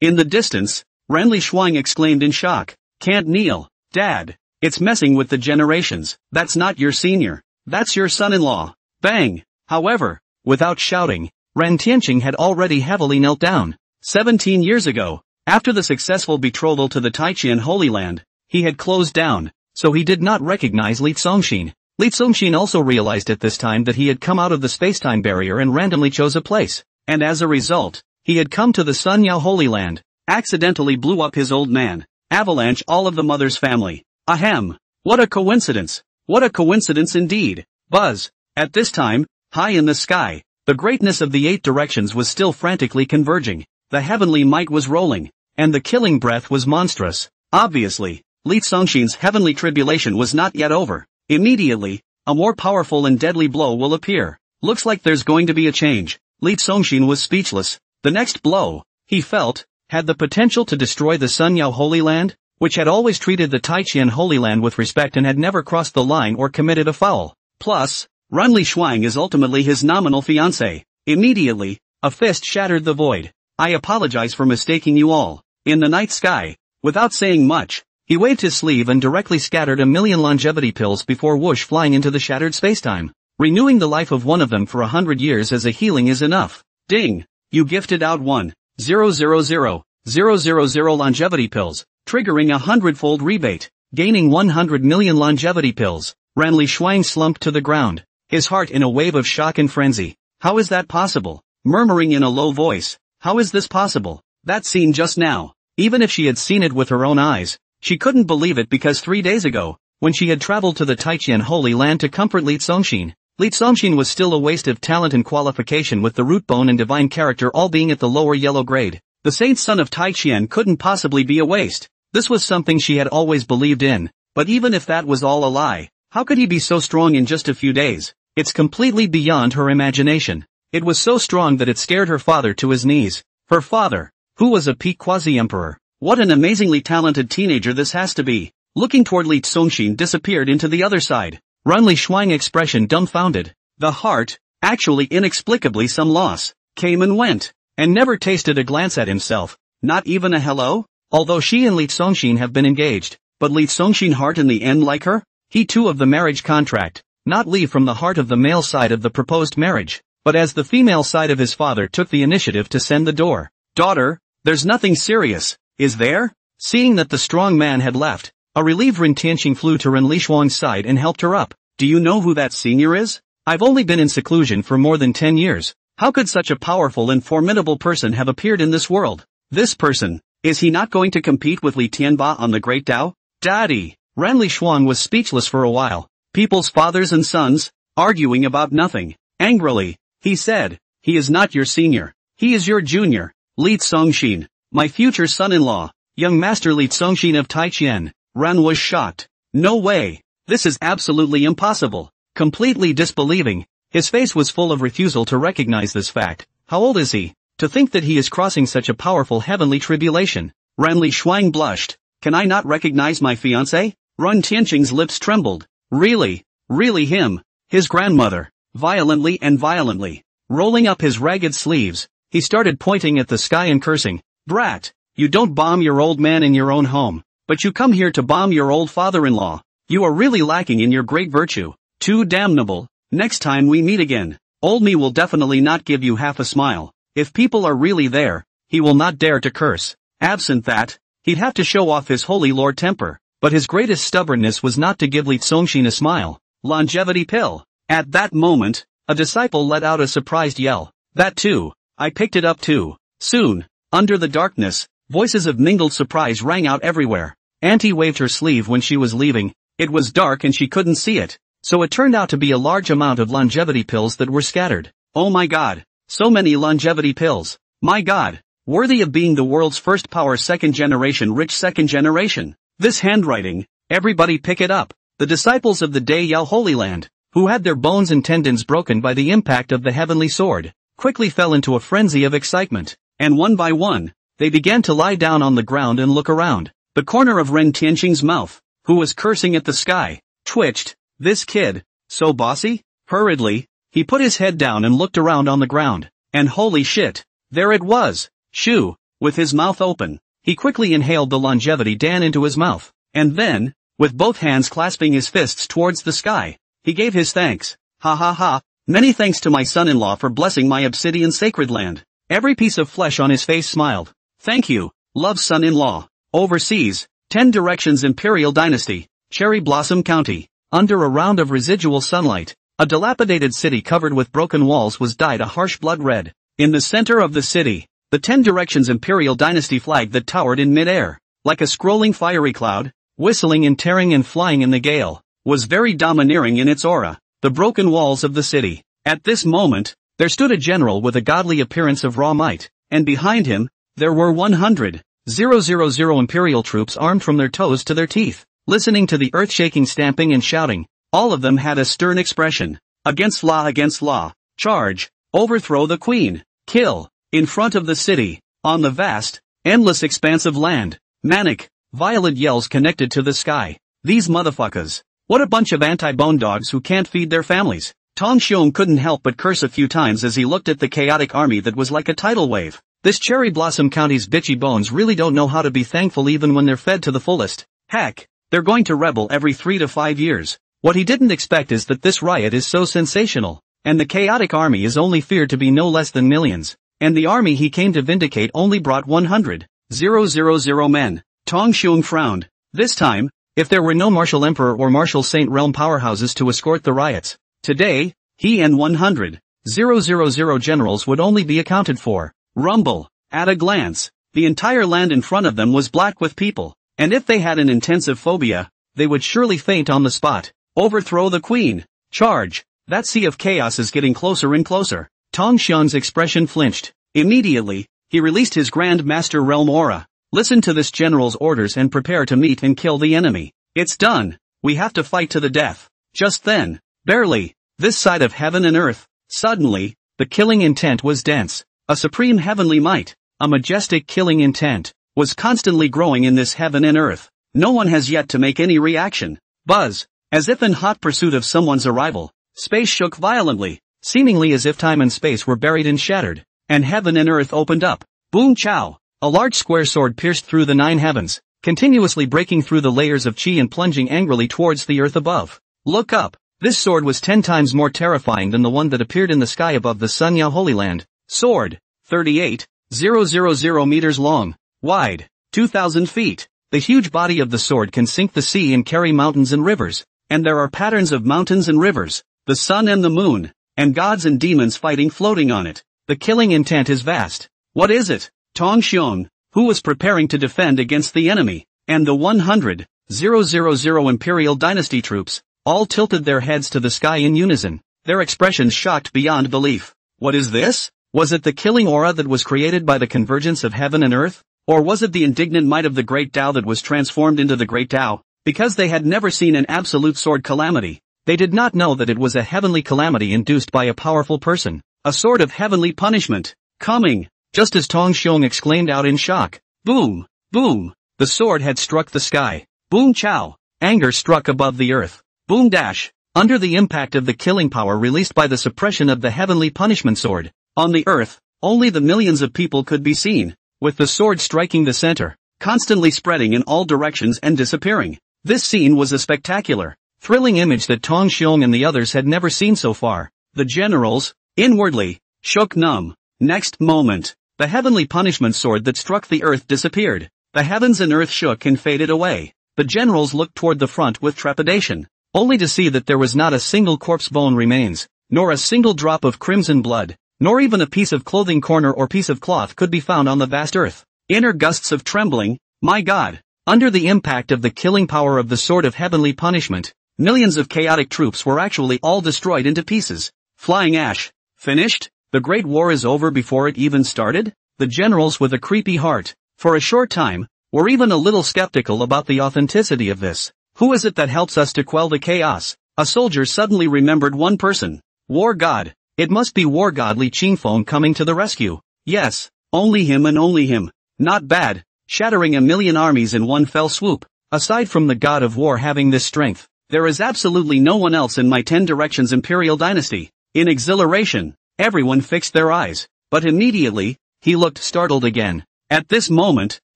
[SPEAKER 1] In the distance, Renli Shuang exclaimed in shock. Can't kneel, Dad. It's messing with the generations. That's not your senior. That's your son-in-law. Bang. However, without shouting, Ren Tianqing had already heavily knelt down. 17 years ago, after the successful betrothal to the Taiqian Holy Land, he had closed down, so he did not recognize Li Congxin. Li Congxin also realized at this time that he had come out of the spacetime barrier and randomly chose a place, and as a result, he had come to the Sun Yao Holy Land, accidentally blew up his old man, avalanche all of the mother's family. Ahem. What a coincidence. What a coincidence indeed. Buzz. At this time, high in the sky, the greatness of the 8 directions was still frantically converging, the heavenly might was rolling, and the killing breath was monstrous. Obviously, Li Congxin's heavenly tribulation was not yet over. Immediately, a more powerful and deadly blow will appear. Looks like there's going to be a change. Li Congxin was speechless. The next blow, he felt, had the potential to destroy the Sun Yao Holy Land, which had always treated the Taiqian Holy Land with respect and had never crossed the line or committed a foul. Plus, Renli Shuang is ultimately his nominal fiancé. Immediately, a fist shattered the void. I apologize for mistaking you all. In the night sky, without saying much, he waved his sleeve and directly scattered 1,000,000 longevity pills before whoosh flying into the shattered spacetime. Renewing the life of one of them for 100 years as a healing is enough. Ding! You gifted out 1,000,000 longevity pills, triggering a 100-fold rebate, gaining 100 million longevity pills. Renli Shuang slumped to the ground, his heart in a wave of shock and frenzy. How is that possible? Murmuring in a low voice, how is this possible? That scene just now, even if she had seen it with her own eyes, she couldn't believe it because 3 days ago, when she had traveled to the Taiqian Holy Land to comfort Li Congxin was still a waste of talent and qualification with the root bone and divine character all being at the lower yellow grade. The saint son of Taiqian couldn't possibly be a waste. This was something she had always believed in, but even if that was all a lie, how could he be so strong in just a few days? It's completely beyond her imagination. It was so strong that it scared her father to his knees. Her father, who was a peak quasi-emperor. What an amazingly talented teenager this has to be. Looking toward Li Congxin disappeared into the other side. Renli Shuang expression dumbfounded. The heart, actually inexplicably some loss, came and went, and never tasted a glance at himself, not even a hello? Although she and Li Congxin have been engaged, but Li Congxin heart in the end like her? He too of the marriage contract, not Li from the heart of the male side of the proposed marriage, but as the female side of his father took the initiative to send the door. Daughter, there's nothing serious, is there? Seeing that the strong man had left, a relieved Ren Tianqing flew to Renli Shuang's side and helped her up. Do you know who that senior is? I've only been in seclusion for more than 10 years. How could such a powerful and formidable person have appeared in this world? This person, is he not going to compete with Li Tianba on the Great Tao? Daddy! Renli Shuang was speechless for a while. People's fathers and sons, arguing about nothing. Angrily, he said, he is not your senior. He is your junior, Li Congxin, my future son-in-law, young master Li Congxin of Taiqian. Ren was shocked. No way. This is absolutely impossible. Completely disbelieving, his face was full of refusal to recognize this fact. How old is he? To think that he is crossing such a powerful heavenly tribulation. Renli Shuang blushed. Can I not recognize my fiancé? Ren Tianqing's lips trembled. Really? Really him? His grandmother. Violently and violently. Rolling up his ragged sleeves, he started pointing at the sky and cursing. Brat, you don't bomb your old man in your own home, but you come here to bomb your old father-in-law. You are really lacking in your great virtue. Too damnable. Next time we meet again, old me will definitely not give you half a smile. If people are really there, he will not dare to curse. Absent that, he'd have to show off his holy lord temper. But his greatest stubbornness was not to give Li Congxin a smile. Longevity pill. At that moment, a disciple let out a surprised yell. That too. I picked it up too. Soon, under the darkness, voices of mingled surprise rang out everywhere. Auntie waved her sleeve when she was leaving. It was dark and she couldn't see it. So it turned out to be a large amount of longevity pills that were scattered. Oh my god. So many longevity pills. My god. Worthy of being the world's first power second generation rich second generation. This handwriting, everybody pick it up. The disciples of the Day Yao Holy Land, who had their bones and tendons broken by the impact of the heavenly sword, quickly fell into a frenzy of excitement, and one by one, they began to lie down on the ground and look around. The corner of Ren Tianqing's mouth, who was cursing at the sky, twitched. This kid, so bossy? Hurriedly, he put his head down and looked around on the ground, and holy shit, there it was, Shu, with his mouth open. He quickly inhaled the longevity dan into his mouth, and then, with both hands clasping his fists towards the sky, he gave his thanks. Ha ha ha, many thanks to my son-in-law for blessing my obsidian sacred land. Every piece of flesh on his face smiled. Thank you, love son-in-law. Overseas, 10 Directions Imperial Dynasty, Cherry Blossom County. under a round of residual sunlight, a dilapidated city covered with broken walls was dyed a harsh blood red. In the center of the city, the 10 Directions Imperial Dynasty flag that towered in mid-air, like a scrolling fiery cloud, whistling and tearing and flying in the gale, was very domineering in its aura. The broken walls of the city. At this moment, there stood a general with a godly appearance of raw might, and behind him, there were 100,000 Imperial troops armed from their toes to their teeth, listening to the earth-shaking stamping and shouting. All of them had a stern expression. Against law, charge, overthrow the queen, kill, in front of the city, on the vast, endless expanse of land. Manic, violent yells connected to the sky. These motherfuckers. What a bunch of anti-bone dogs who can't feed their families. Tong Xiong couldn't help but curse a few times as he looked at the chaotic army that was like a tidal wave. This Cherry Blossom County's bitchy bones really don't know how to be thankful even when they're fed to the fullest. Heck, they're going to rebel every 3 to 5 years. What he didn't expect is that this riot is so sensational, and the chaotic army is only feared to be no less than millions, and the army he came to vindicate only brought 100,000 men. Tong Xiong frowned. This time, if there were no martial emperor or martial saint realm powerhouses to escort the riots, today, he and 100,000 generals would only be accounted for. Rumble. At a glance, the entire land in front of them was black with people, and if they had an intensive phobia, they would surely faint on the spot. Overthrow the queen. Charge. That sea of chaos is getting closer and closer. Tong Xiong's expression flinched. Immediately, he released his Grand Master Realm aura. Listen to this general's orders and prepare to meet and kill the enemy. It's done. We have to fight to the death. Just then, barely, this side of heaven and earth, suddenly, the killing intent was dense. A supreme heavenly might, a majestic killing intent, was constantly growing in this heaven and earth. No one has yet to make any reaction. Buzz. As if in hot pursuit of someone's arrival, space shook violently, seemingly as if time and space were buried and shattered, and heaven and earth opened up. Boom chow! A large square sword pierced through the 9 heavens, continuously breaking through the layers of chi and plunging angrily towards the earth above. Look up! This sword was 10 times more terrifying than the one that appeared in the sky above the Sunya Holy Land. Sword, 38,000 meters long, wide, 2,000 feet. The huge body of the sword can sink the sea and carry mountains and rivers. And there are patterns of mountains and rivers, the sun and the moon, and gods and demons fighting floating on it. The killing intent is vast. What is it? Tong Xiong, who was preparing to defend against the enemy, and the 100,000 Imperial Dynasty troops, all tilted their heads to the sky in unison, their expressions shocked beyond belief. What is this? Was it the killing aura that was created by the convergence of heaven and earth? Or was it the indignant might of the Great Tao that was transformed into the Great Tao? Because they had never seen an absolute sword calamity, they did not know that it was a heavenly calamity induced by a powerful person, a sword of heavenly punishment, coming, just as Tong Xiong exclaimed out in shock. Boom! Boom! The sword had struck the sky. Boom chow! Anger struck above the earth. Boom dash! Under the impact of the killing power released by the suppression of the heavenly punishment sword, on the earth, only the millions of people could be seen, with the sword striking the center, constantly spreading in all directions and disappearing. This scene was a spectacular, thrilling image that Tong Xiong and the others had never seen so far. The generals, inwardly, shook numb. Next moment, the heavenly punishment sword that struck the earth disappeared. The heavens and earth shook and faded away. The generals looked toward the front with trepidation, only to see that there was not a single corpse bone remains, nor a single drop of crimson blood, nor even a piece of clothing corner or piece of cloth could be found on the vast earth. Inner gusts of trembling, my God! Under the impact of the killing power of the sword of heavenly punishment, millions of chaotic troops were actually all destroyed into pieces. Flying ash. Finished? The Great War is over before it even started? The generals with a creepy heart, for a short time, were even a little skeptical about the authenticity of this. Who is it that helps us to quell the chaos? A soldier suddenly remembered one person. War God. It must be War God Li Qingfeng coming to the rescue. Yes, only him and only him. Not bad. Shattering a million armies in one fell swoop. Aside from the God of War having this strength, there is absolutely no one else in my 10 Directions Imperial Dynasty. In exhilaration, everyone fixed their eyes, but immediately, he looked startled again. At this moment,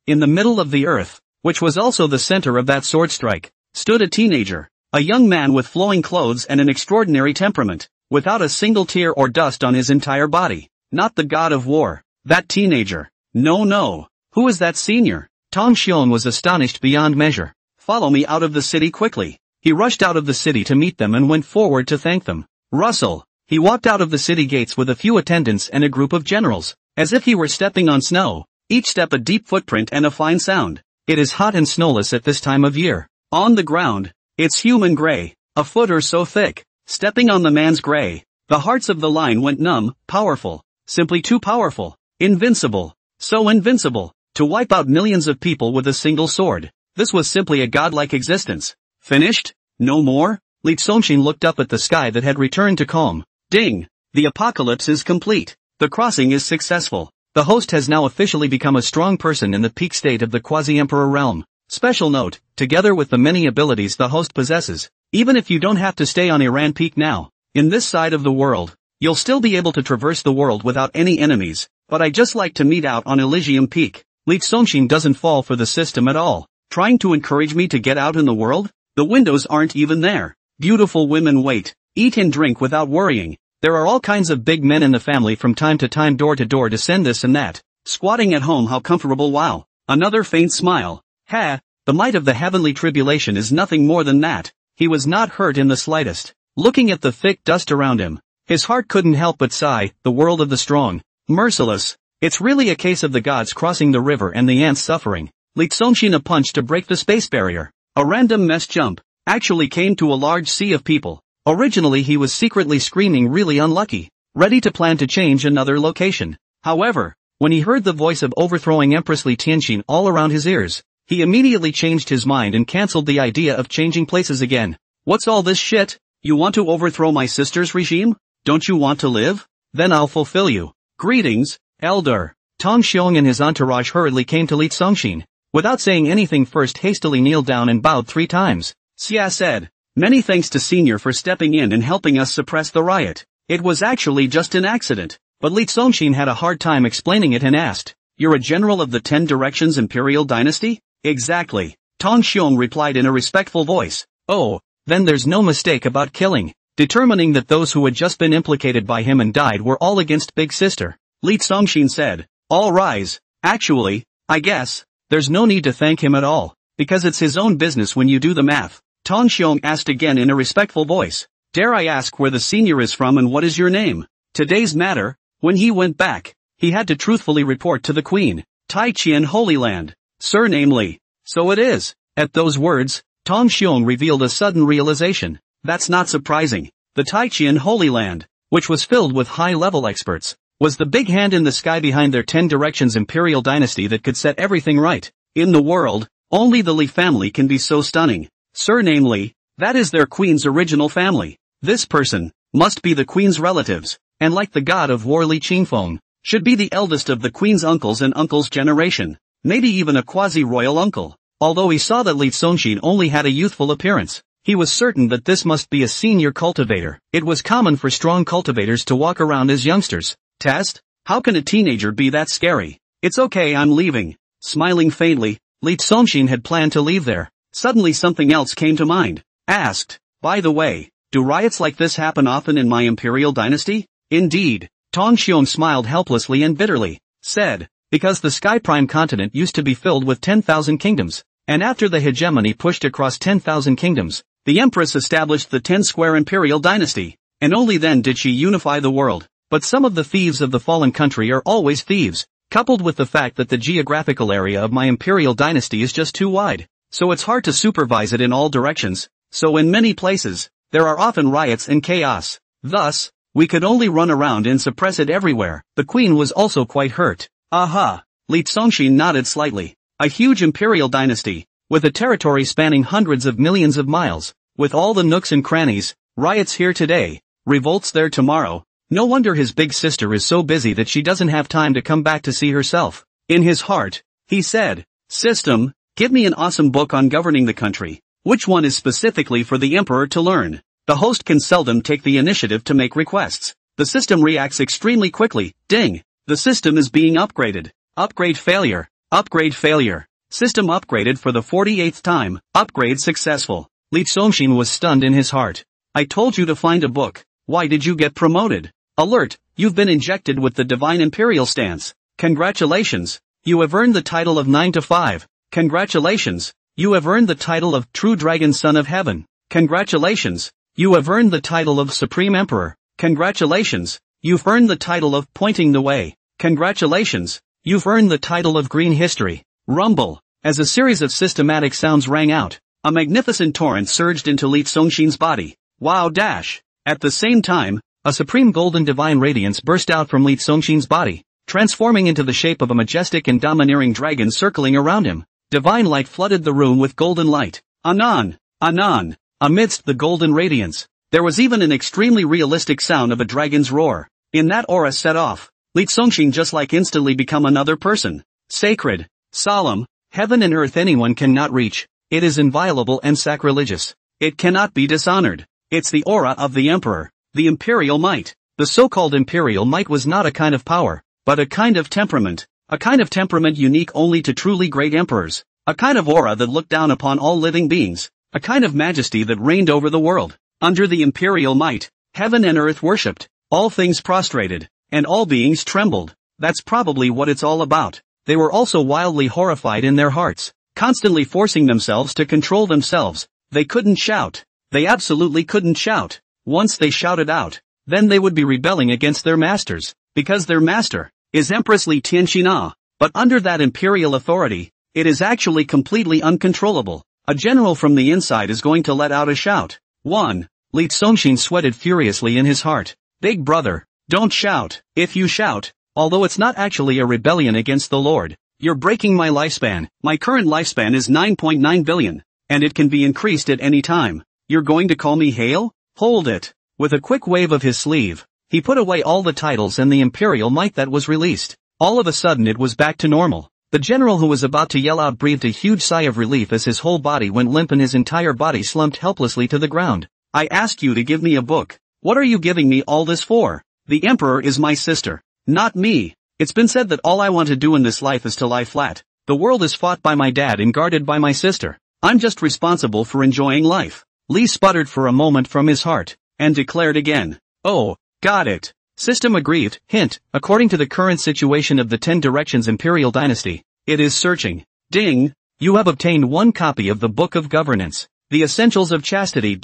[SPEAKER 1] in the middle of the earth, which was also the center of that sword strike, stood a teenager, a young man with flowing clothes and an extraordinary temperament, without a single tear or dust on his entire body. Not the God of War, that teenager. No. Who is that senior? Tong Xiong was astonished beyond measure. Follow me out of the city quickly. He rushed out of the city to meet them and went forward to thank them. Rustle. He walked out of the city gates with a few attendants and a group of generals, as if he were stepping on snow, each step a deep footprint and a fine sound. It is hot and snowless at this time of year. On the ground, it's human gray, a foot or so thick. Stepping on the man's gray, the hearts of the line went numb. Powerful, simply too powerful, invincible, so invincible, to wipe out millions of people with a single sword. This was simply a godlike existence. Finished? No more? Li Tsongxin looked up at the sky that had returned to calm. Ding! The apocalypse is complete. The crossing is successful. The host has now officially become a strong person in the peak state of the quasi-emperor realm. Special note, together with the many abilities the host possesses, even if you don't have to stay on Iran Peak now, in this side of the world, you'll still be able to traverse the world without any enemies, but I just like to meet out on Elysium Peak. Li Tsongxin doesn't fall for the system at all. Trying to encourage me to get out in the world? The windows aren't even there. Beautiful women wait, eat and drink without worrying. There are all kinds of big men in the family from time to time, door to door, to send this and that. Squatting at home, how comfortable. Wow. Another faint smile. Ha, the might of the heavenly tribulation is nothing more than that. He was not hurt in the slightest. Looking at the thick dust around him, his heart couldn't help but sigh. The world of the strong. Merciless. It's really a case of the gods crossing the river and the ants suffering. Li Tsongxin, a punch to break the space barrier. A random mess jump. Actually came to a large sea of people. Originally he was secretly screaming really unlucky, ready to plan to change another location. However, when he heard the voice of overthrowing Empress Li Tianxin all around his ears, he immediately changed his mind and cancelled the idea of changing places again. What's all this shit? You want to overthrow my sister's regime? Don't you want to live? Then I'll fulfill you. Greetings, Elder. Tong Xiong and his entourage hurriedly came to Li Tsongxin. Without saying anything, first hastily kneeled down and bowed 3 times. Xia said, "Many thanks to Senior for stepping in and helping us suppress the riot. It was actually just an accident." But Li Tsongxin had a hard time explaining it and asked, "You're a general of the 10 Directions Imperial Dynasty?" "Exactly," Tong Xiong replied in a respectful voice. "Oh, then there's no mistake about killing." Determining that those who had just been implicated by him and died were all against Big Sister, Li Tsongxin said, "All rise. Actually, I guess, there's no need to thank him at all, because it's his own business when you do the math." Tong Xiong asked again in a respectful voice, "Dare I ask where the senior is from and what is your name?" Today's matter, when he went back, he had to truthfully report to the Queen. Tai Qian Holy Land. Surname Li. So it is. At those words, Tong Xiong revealed a sudden realization. That's not surprising. The Tai Qian Holy Land, which was filled with high-level experts, was the big hand in the sky behind their 10 Directions Imperial Dynasty that could set everything right. In the world, only the Li family can be so stunning. Surname Li, that is their queen's original family. This person must be the queen's relatives, and like the god of war Li Qingfeng, should be the eldest of the queen's uncles and uncle's generation, maybe even a quasi-royal uncle. Although he saw that Li Tsongxin only had a youthful appearance, he was certain that this must be a senior cultivator. It was common for strong cultivators to walk around as youngsters. Test? How can a teenager be that scary? It's okay, I'm leaving. Smiling faintly, Li Tsongxin had planned to leave there. Suddenly something else came to mind. Asked, "By the way, do riots like this happen often in my imperial dynasty?" "Indeed," Tong Xiong smiled helplessly and bitterly. Said, "Because the Sky Prime continent used to be filled with 10,000 kingdoms, and after the hegemony pushed across 10,000 kingdoms, the Empress established the 10-square imperial dynasty, and only then did she unify the world. But some of the thieves of the fallen country are always thieves, coupled with the fact that the geographical area of my imperial dynasty is just too wide. So it's hard to supervise it in all directions, so in many places, there are often riots and chaos. Thus, we could only run around and suppress it everywhere." The queen was also quite hurt. Aha! Li Tsongxin nodded slightly. A huge imperial dynasty, with a territory spanning hundreds of millions of miles, with all the nooks and crannies, riots here today, revolts there tomorrow. No wonder his big sister is so busy that she doesn't have time to come back to see herself. In his heart, he said, "System, give me an awesome book on governing the country. Which one is specifically for the emperor to learn?" The host can seldom take the initiative to make requests. The system reacts extremely quickly. Ding! The system is being upgraded. Upgrade failure. Upgrade failure. System upgraded for the 48th time. Upgrade successful. Li Tsongxin was stunned in his heart. "I told you to find a book. Why did you get promoted? Alert, you've been injected with the Divine Imperial stance. Congratulations. You have earned the title of 9 to 5. Congratulations. You have earned the title of True Dragon Son of Heaven. Congratulations, you have earned the title of Supreme Emperor. Congratulations, you've earned the title of Pointing the Way. Congratulations, you've earned the title of Green History. Rumble. As a series of systematic sounds rang out, a magnificent torrent surged into Li Songshin's body. Wow dash. At the same time, a supreme golden divine radiance burst out from Li Songshin's body, transforming into the shape of a majestic and domineering dragon circling around him. Divine light flooded the room with golden light. Anon, anon. Amidst the golden radiance, there was even an extremely realistic sound of a dragon's roar. In that aura set off, Li Songshin just like instantly become another person. Sacred, solemn, heaven and earth anyone cannot reach. It is inviolable and sacrilegious. It cannot be dishonored. It's the aura of the emperor, the imperial might. The so-called imperial might was not a kind of power, but a kind of temperament unique only to truly great emperors, a kind of aura that looked down upon all living beings, a kind of majesty that reigned over the world. Under the imperial might, heaven and earth worshipped, all things prostrated, and all beings trembled. That's probably what it's all about. They were also wildly horrified in their hearts, constantly forcing themselves to control themselves. They couldn't shout. They absolutely couldn't shout. Once they shouted out, then they would be rebelling against their masters, because their master is Empress Li Tianxina. But under that imperial authority, it is actually completely uncontrollable. A general from the inside is going to let out a shout. 1. Li Songshin sweated furiously in his heart. Big brother, don't shout. If you shout, although it's not actually a rebellion against the Lord, you're breaking my lifespan. My current lifespan is 9.9 billion, and it can be increased at any time. You're going to call me Hale? Hold it. With a quick wave of his sleeve, he put away all the titles and the imperial might that was released. All of a sudden it was back to normal. The general who was about to yell out breathed a huge sigh of relief as his whole body went limp and his entire body slumped helplessly to the ground. I asked you to give me a book. What are you giving me all this for? The emperor is my sister, not me. It's been said that all I want to do in this life is to lie flat. The world is fought by my dad and guarded by my sister. I'm just responsible for enjoying life. Li sputtered for a moment from his heart, and declared again. Oh, got it. System aggrieved. Hint, according to the current situation of the 10 Directions Imperial Dynasty, it is searching. Ding! You have obtained one copy of the Book of Governance, The Essentials of Chastity.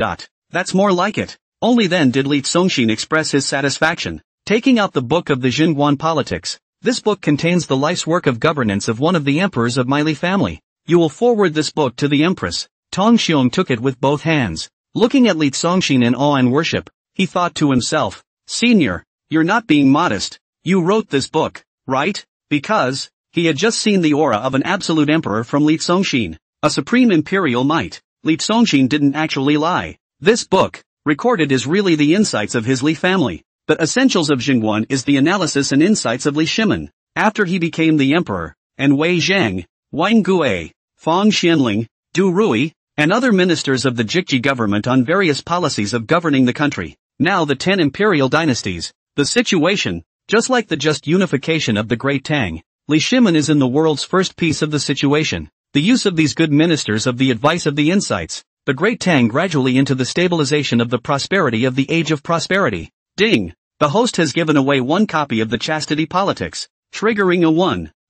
[SPEAKER 1] That's more like it. Only then did Li Songshin express his satisfaction, taking out the book of the Jingguan politics. This book contains the life's work of governance of one of the emperors of my Li family. You will forward this book to the empress. Tong Xiong took it with both hands. Looking at Li Songshin in awe and worship, he thought to himself, Senior, you're not being modest. You wrote this book, right? Because he had just seen the aura of an absolute emperor from Li Songshin, a supreme imperial might. Li Songshin didn't actually lie. This book, recorded is really the insights of his Li family. The Essentials of Jingguan is the analysis and insights of Li Shimin, after he became the emperor, and Wei Zhang, Wang Gui, Fang Xianling, Du Rui, and other ministers of the Jikji government on various policies of governing the country. Now the 10 imperial dynasties, the situation, just like the just unification of the Great Tang, Li Shimin is in the world's first piece of the situation. The use of these good ministers of the advice of the insights, the Great Tang gradually into the stabilization of the prosperity of the Age of Prosperity. Ding! The host has given away one copy of the Chastity Politics, triggering a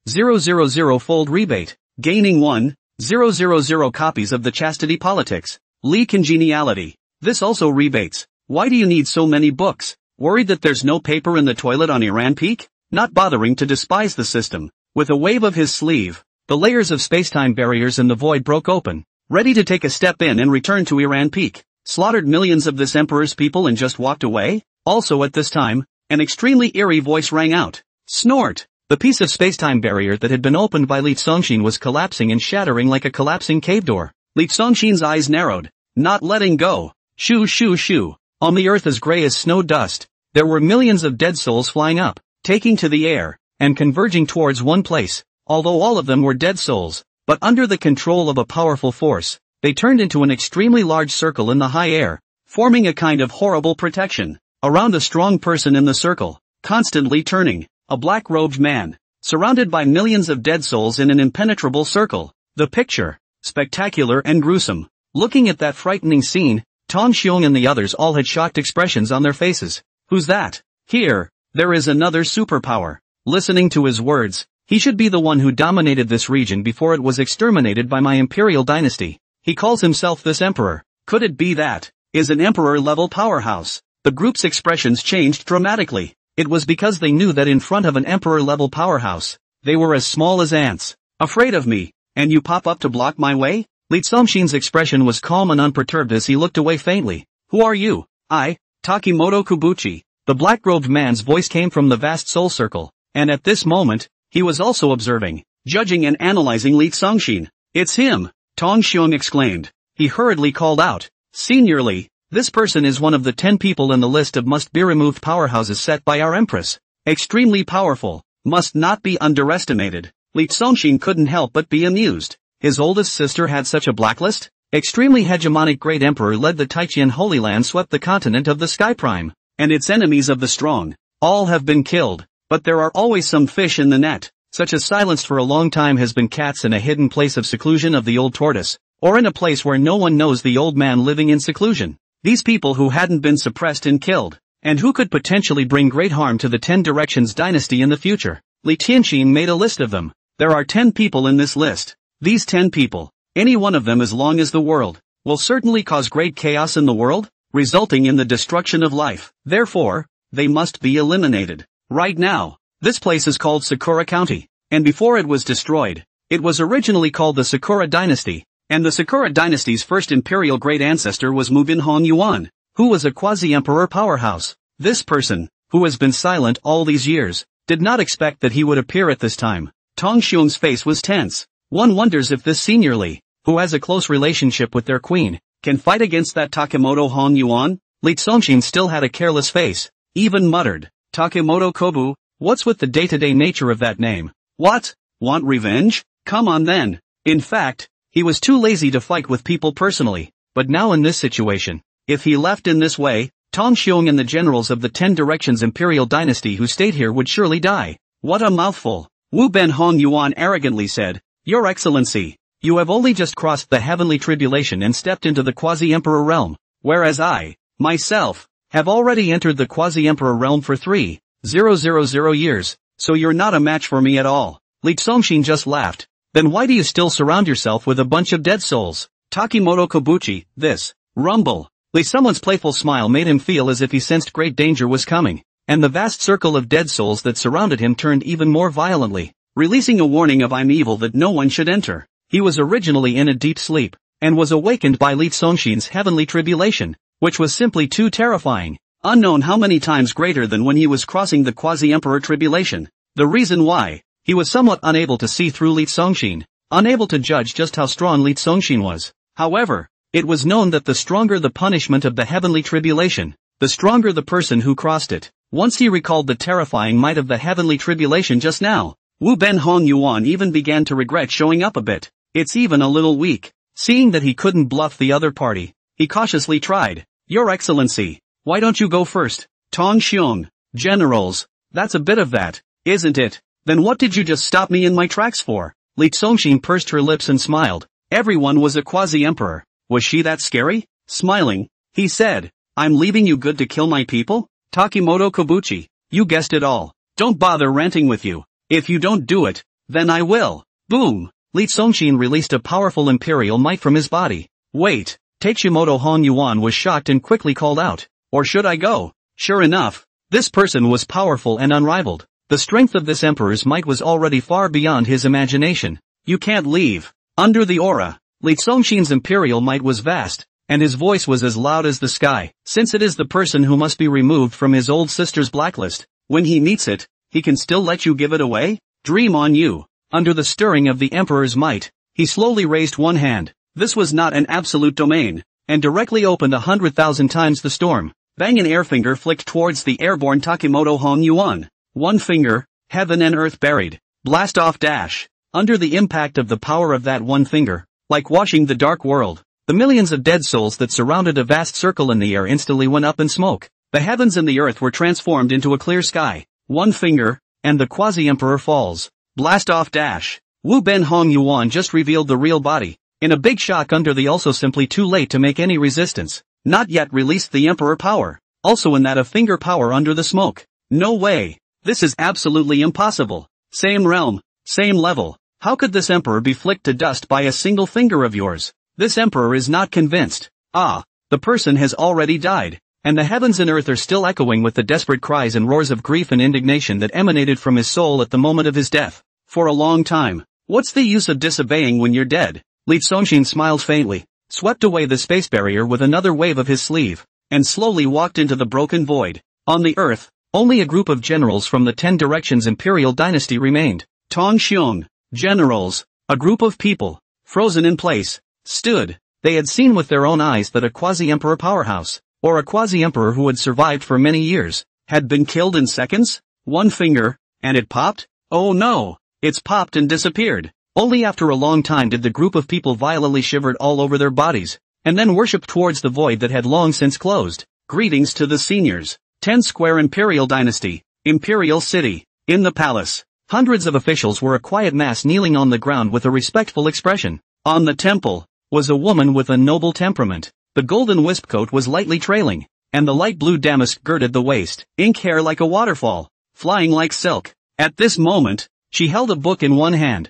[SPEAKER 1] 1,000-fold rebate, gaining 1,000 copies of the Chastity Politics. Li Congeniality. This also rebates. Why do you need so many books? Worried that there's no paper in the toilet on Iran Peak? Not bothering to despise the system. With a wave of his sleeve, the layers of spacetime barriers in the void broke open, ready to take a step in and return to Iran Peak. Slaughtered millions of this emperor's people and just walked away? Also at this time, an extremely eerie voice rang out. Snort! The piece of spacetime barrier that had been opened by Li Songshin was collapsing and shattering like a collapsing cave door. Li Songshin's eyes narrowed, not letting go. Shoo shoo shoo. On the earth as gray as snow dust, there were millions of dead souls flying up, taking to the air, and converging towards one place. Although all of them were dead souls, but under the control of a powerful force, they turned into an extremely large circle in the high air, forming a kind of horrible protection around a strong person in the circle, constantly turning. A black-robed man, surrounded by millions of dead souls in an impenetrable circle. The picture, spectacular and gruesome. Looking at that frightening scene, Tong Xiong and the others all had shocked expressions on their faces. Who's that? Here, there is another superpower. Listening to his words, he should be the one who dominated this region before it was exterminated by my imperial dynasty. He calls himself this emperor. Could it be that is an emperor-level powerhouse? The group's expressions changed dramatically. It was because they knew that in front of an emperor-level powerhouse, they were as small as ants. Afraid of me, and you pop up to block my way? Li Tsongxin's expression was calm and unperturbed as he looked away faintly. Who are you? I, Takimoto Kubuchi. The black-robed man's voice came from the vast soul circle, and at this moment, he was also observing, judging and analyzing Li Tsongxin. It's him, Tong Xiong exclaimed. He hurriedly called out, Senior Li, this person is one of the 10 people in the list of must-be-removed powerhouses set by our empress. Extremely powerful, must not be underestimated. Li Tsongxin couldn't help but be amused. His oldest sister had such a blacklist? Extremely hegemonic great emperor led the Taichian Holy Land swept the continent of the Sky Prime, and its enemies of the strong. All have been killed, but there are always some fish in the net, such as silenced for a long time has been cats in a hidden place of seclusion of the old tortoise, or in a place where no one knows the old man living in seclusion. These people who hadn't been suppressed and killed, and who could potentially bring great harm to the 10 Directions dynasty in the future. Li Tianxin made a list of them. There are 10 people in this list. These 10 people, any one of them as long as the world, will certainly cause great chaos in the world, resulting in the destruction of life. Therefore, they must be eliminated. Right now, this place is called Sakura County, and before it was destroyed, it was originally called the Sakura Dynasty, and the Sakura Dynasty's first imperial great ancestor was Mubin Hong Yuan, who was a quasi-emperor powerhouse. This person, who has been silent all these years, did not expect that he would appear at this time. Tong Xiong's face was tense. One wonders if this Senior Li, who has a close relationship with their queen, can fight against that Takimoto Hong Yuan? Li Tsongxin still had a careless face, even muttered, Takimoto Kobu, what's with the day-to-day nature of that name? What? Want revenge? Come on then. In fact, he was too lazy to fight with people personally, but now in this situation, if he left in this way, Tong Xiong and the generals of the 10 Directions imperial dynasty who stayed here would surely die. What a mouthful. Wu Ben Hong Yuan arrogantly said, Your Excellency, you have only just crossed the heavenly tribulation and stepped into the quasi-emperor realm, whereas I, myself, have already entered the quasi-emperor realm for 3,000 years, so you're not a match for me at all. Li Tsongxin just laughed. Then why do you still surround yourself with a bunch of dead souls? Takimoto Kobuchi, this, rumble. Someone's playful smile made him feel as if he sensed great danger was coming, and the vast circle of dead souls that surrounded him turned even more violently, releasing a warning of I'm evil that no one should enter. He was originally in a deep sleep, and was awakened by Li Tsongxin's heavenly tribulation, which was simply too terrifying, unknown how many times greater than when he was crossing the quasi-emperor tribulation. The reason why, he was somewhat unable to see through Li Tsongxin, unable to judge just how strong Li Tsongxin was. However, it was known that the stronger the punishment of the heavenly tribulation, the stronger the person who crossed it. Once he recalled the terrifying might of the heavenly tribulation just now, Wu Ben Hong Yuan even began to regret showing up a bit. It's even a little weak. Seeing that he couldn't bluff the other party, he cautiously tried. Your Excellency, why don't you go first? Tong Xiong, generals, that's a bit of that, isn't it? Then what did you just stop me in my tracks for? Li Tsongxin pursed her lips and smiled. Everyone was a quasi-emperor. Was she that scary? Smiling, he said, I'm leaving you good to kill my people? Takimoto Kobuchi, you guessed it all. Don't bother ranting with you. If you don't do it, then I will. Boom! Li Tsongxin released a powerful imperial might from his body. Wait, Takimoto Hong Yuan was shocked and quickly called out. Or should I go? Sure enough, this person was powerful and unrivaled. The strength of this emperor's might was already far beyond his imagination. You can't leave. Under the aura, Li Tsongxin's imperial might was vast, and his voice was as loud as the sky. Since it is the person who must be removed from his old sister's blacklist, when he meets it, he can still let you give it away? Dream on you. Under the stirring of the emperor's might, he slowly raised one hand. This was not an absolute domain, and directly opened 100,000 times the storm. Bang, an air finger flicked towards the airborne Takimoto Hong Yuan. One finger, heaven and earth buried. Blast off dash. Under the impact of the power of that one finger, like washing the dark world, the millions of dead souls that surrounded a vast circle in the air instantly went up in smoke. The heavens and the earth were transformed into a clear sky. One finger, and the quasi-emperor falls. Blast off dash. Wu Ben Hong Yuan just revealed the real body. In a big shock under the also simply too late to make any resistance. Not yet released the emperor power. Also in that a finger power under the smoke. No way. This is absolutely impossible. Same realm, same level. How could this emperor be flicked to dust by a single finger of yours? This emperor is not convinced. Ah, the person has already died, and the heavens and earth are still echoing with the desperate cries and roars of grief and indignation that emanated from his soul at the moment of his death. For a long time. What's the use of disobeying when you're dead? Li Cixin smiled faintly, swept away the space barrier with another wave of his sleeve, and slowly walked into the broken void. On the earth, only a group of generals from the 10 Directions Imperial Dynasty remained. Tong Xiong, generals, a group of people, frozen in place, stood. They had seen with their own eyes that a quasi-emperor powerhouse, or a quasi-emperor who had survived for many years, had been killed in seconds? One finger, and it popped? Oh no! It's popped and disappeared. Only after a long time did the group of people violently shivered all over their bodies, and then worshipped towards the void that had long since closed. Greetings to the seniors. 10 Square Imperial Dynasty, Imperial City. In the palace, hundreds of officials were a quiet mass kneeling on the ground with a respectful expression. On the temple, was a woman with a noble temperament. The golden wispcoat was lightly trailing, and the light blue damask girded the waist, ink hair like a waterfall, flying like silk. At this moment, she held a book in one hand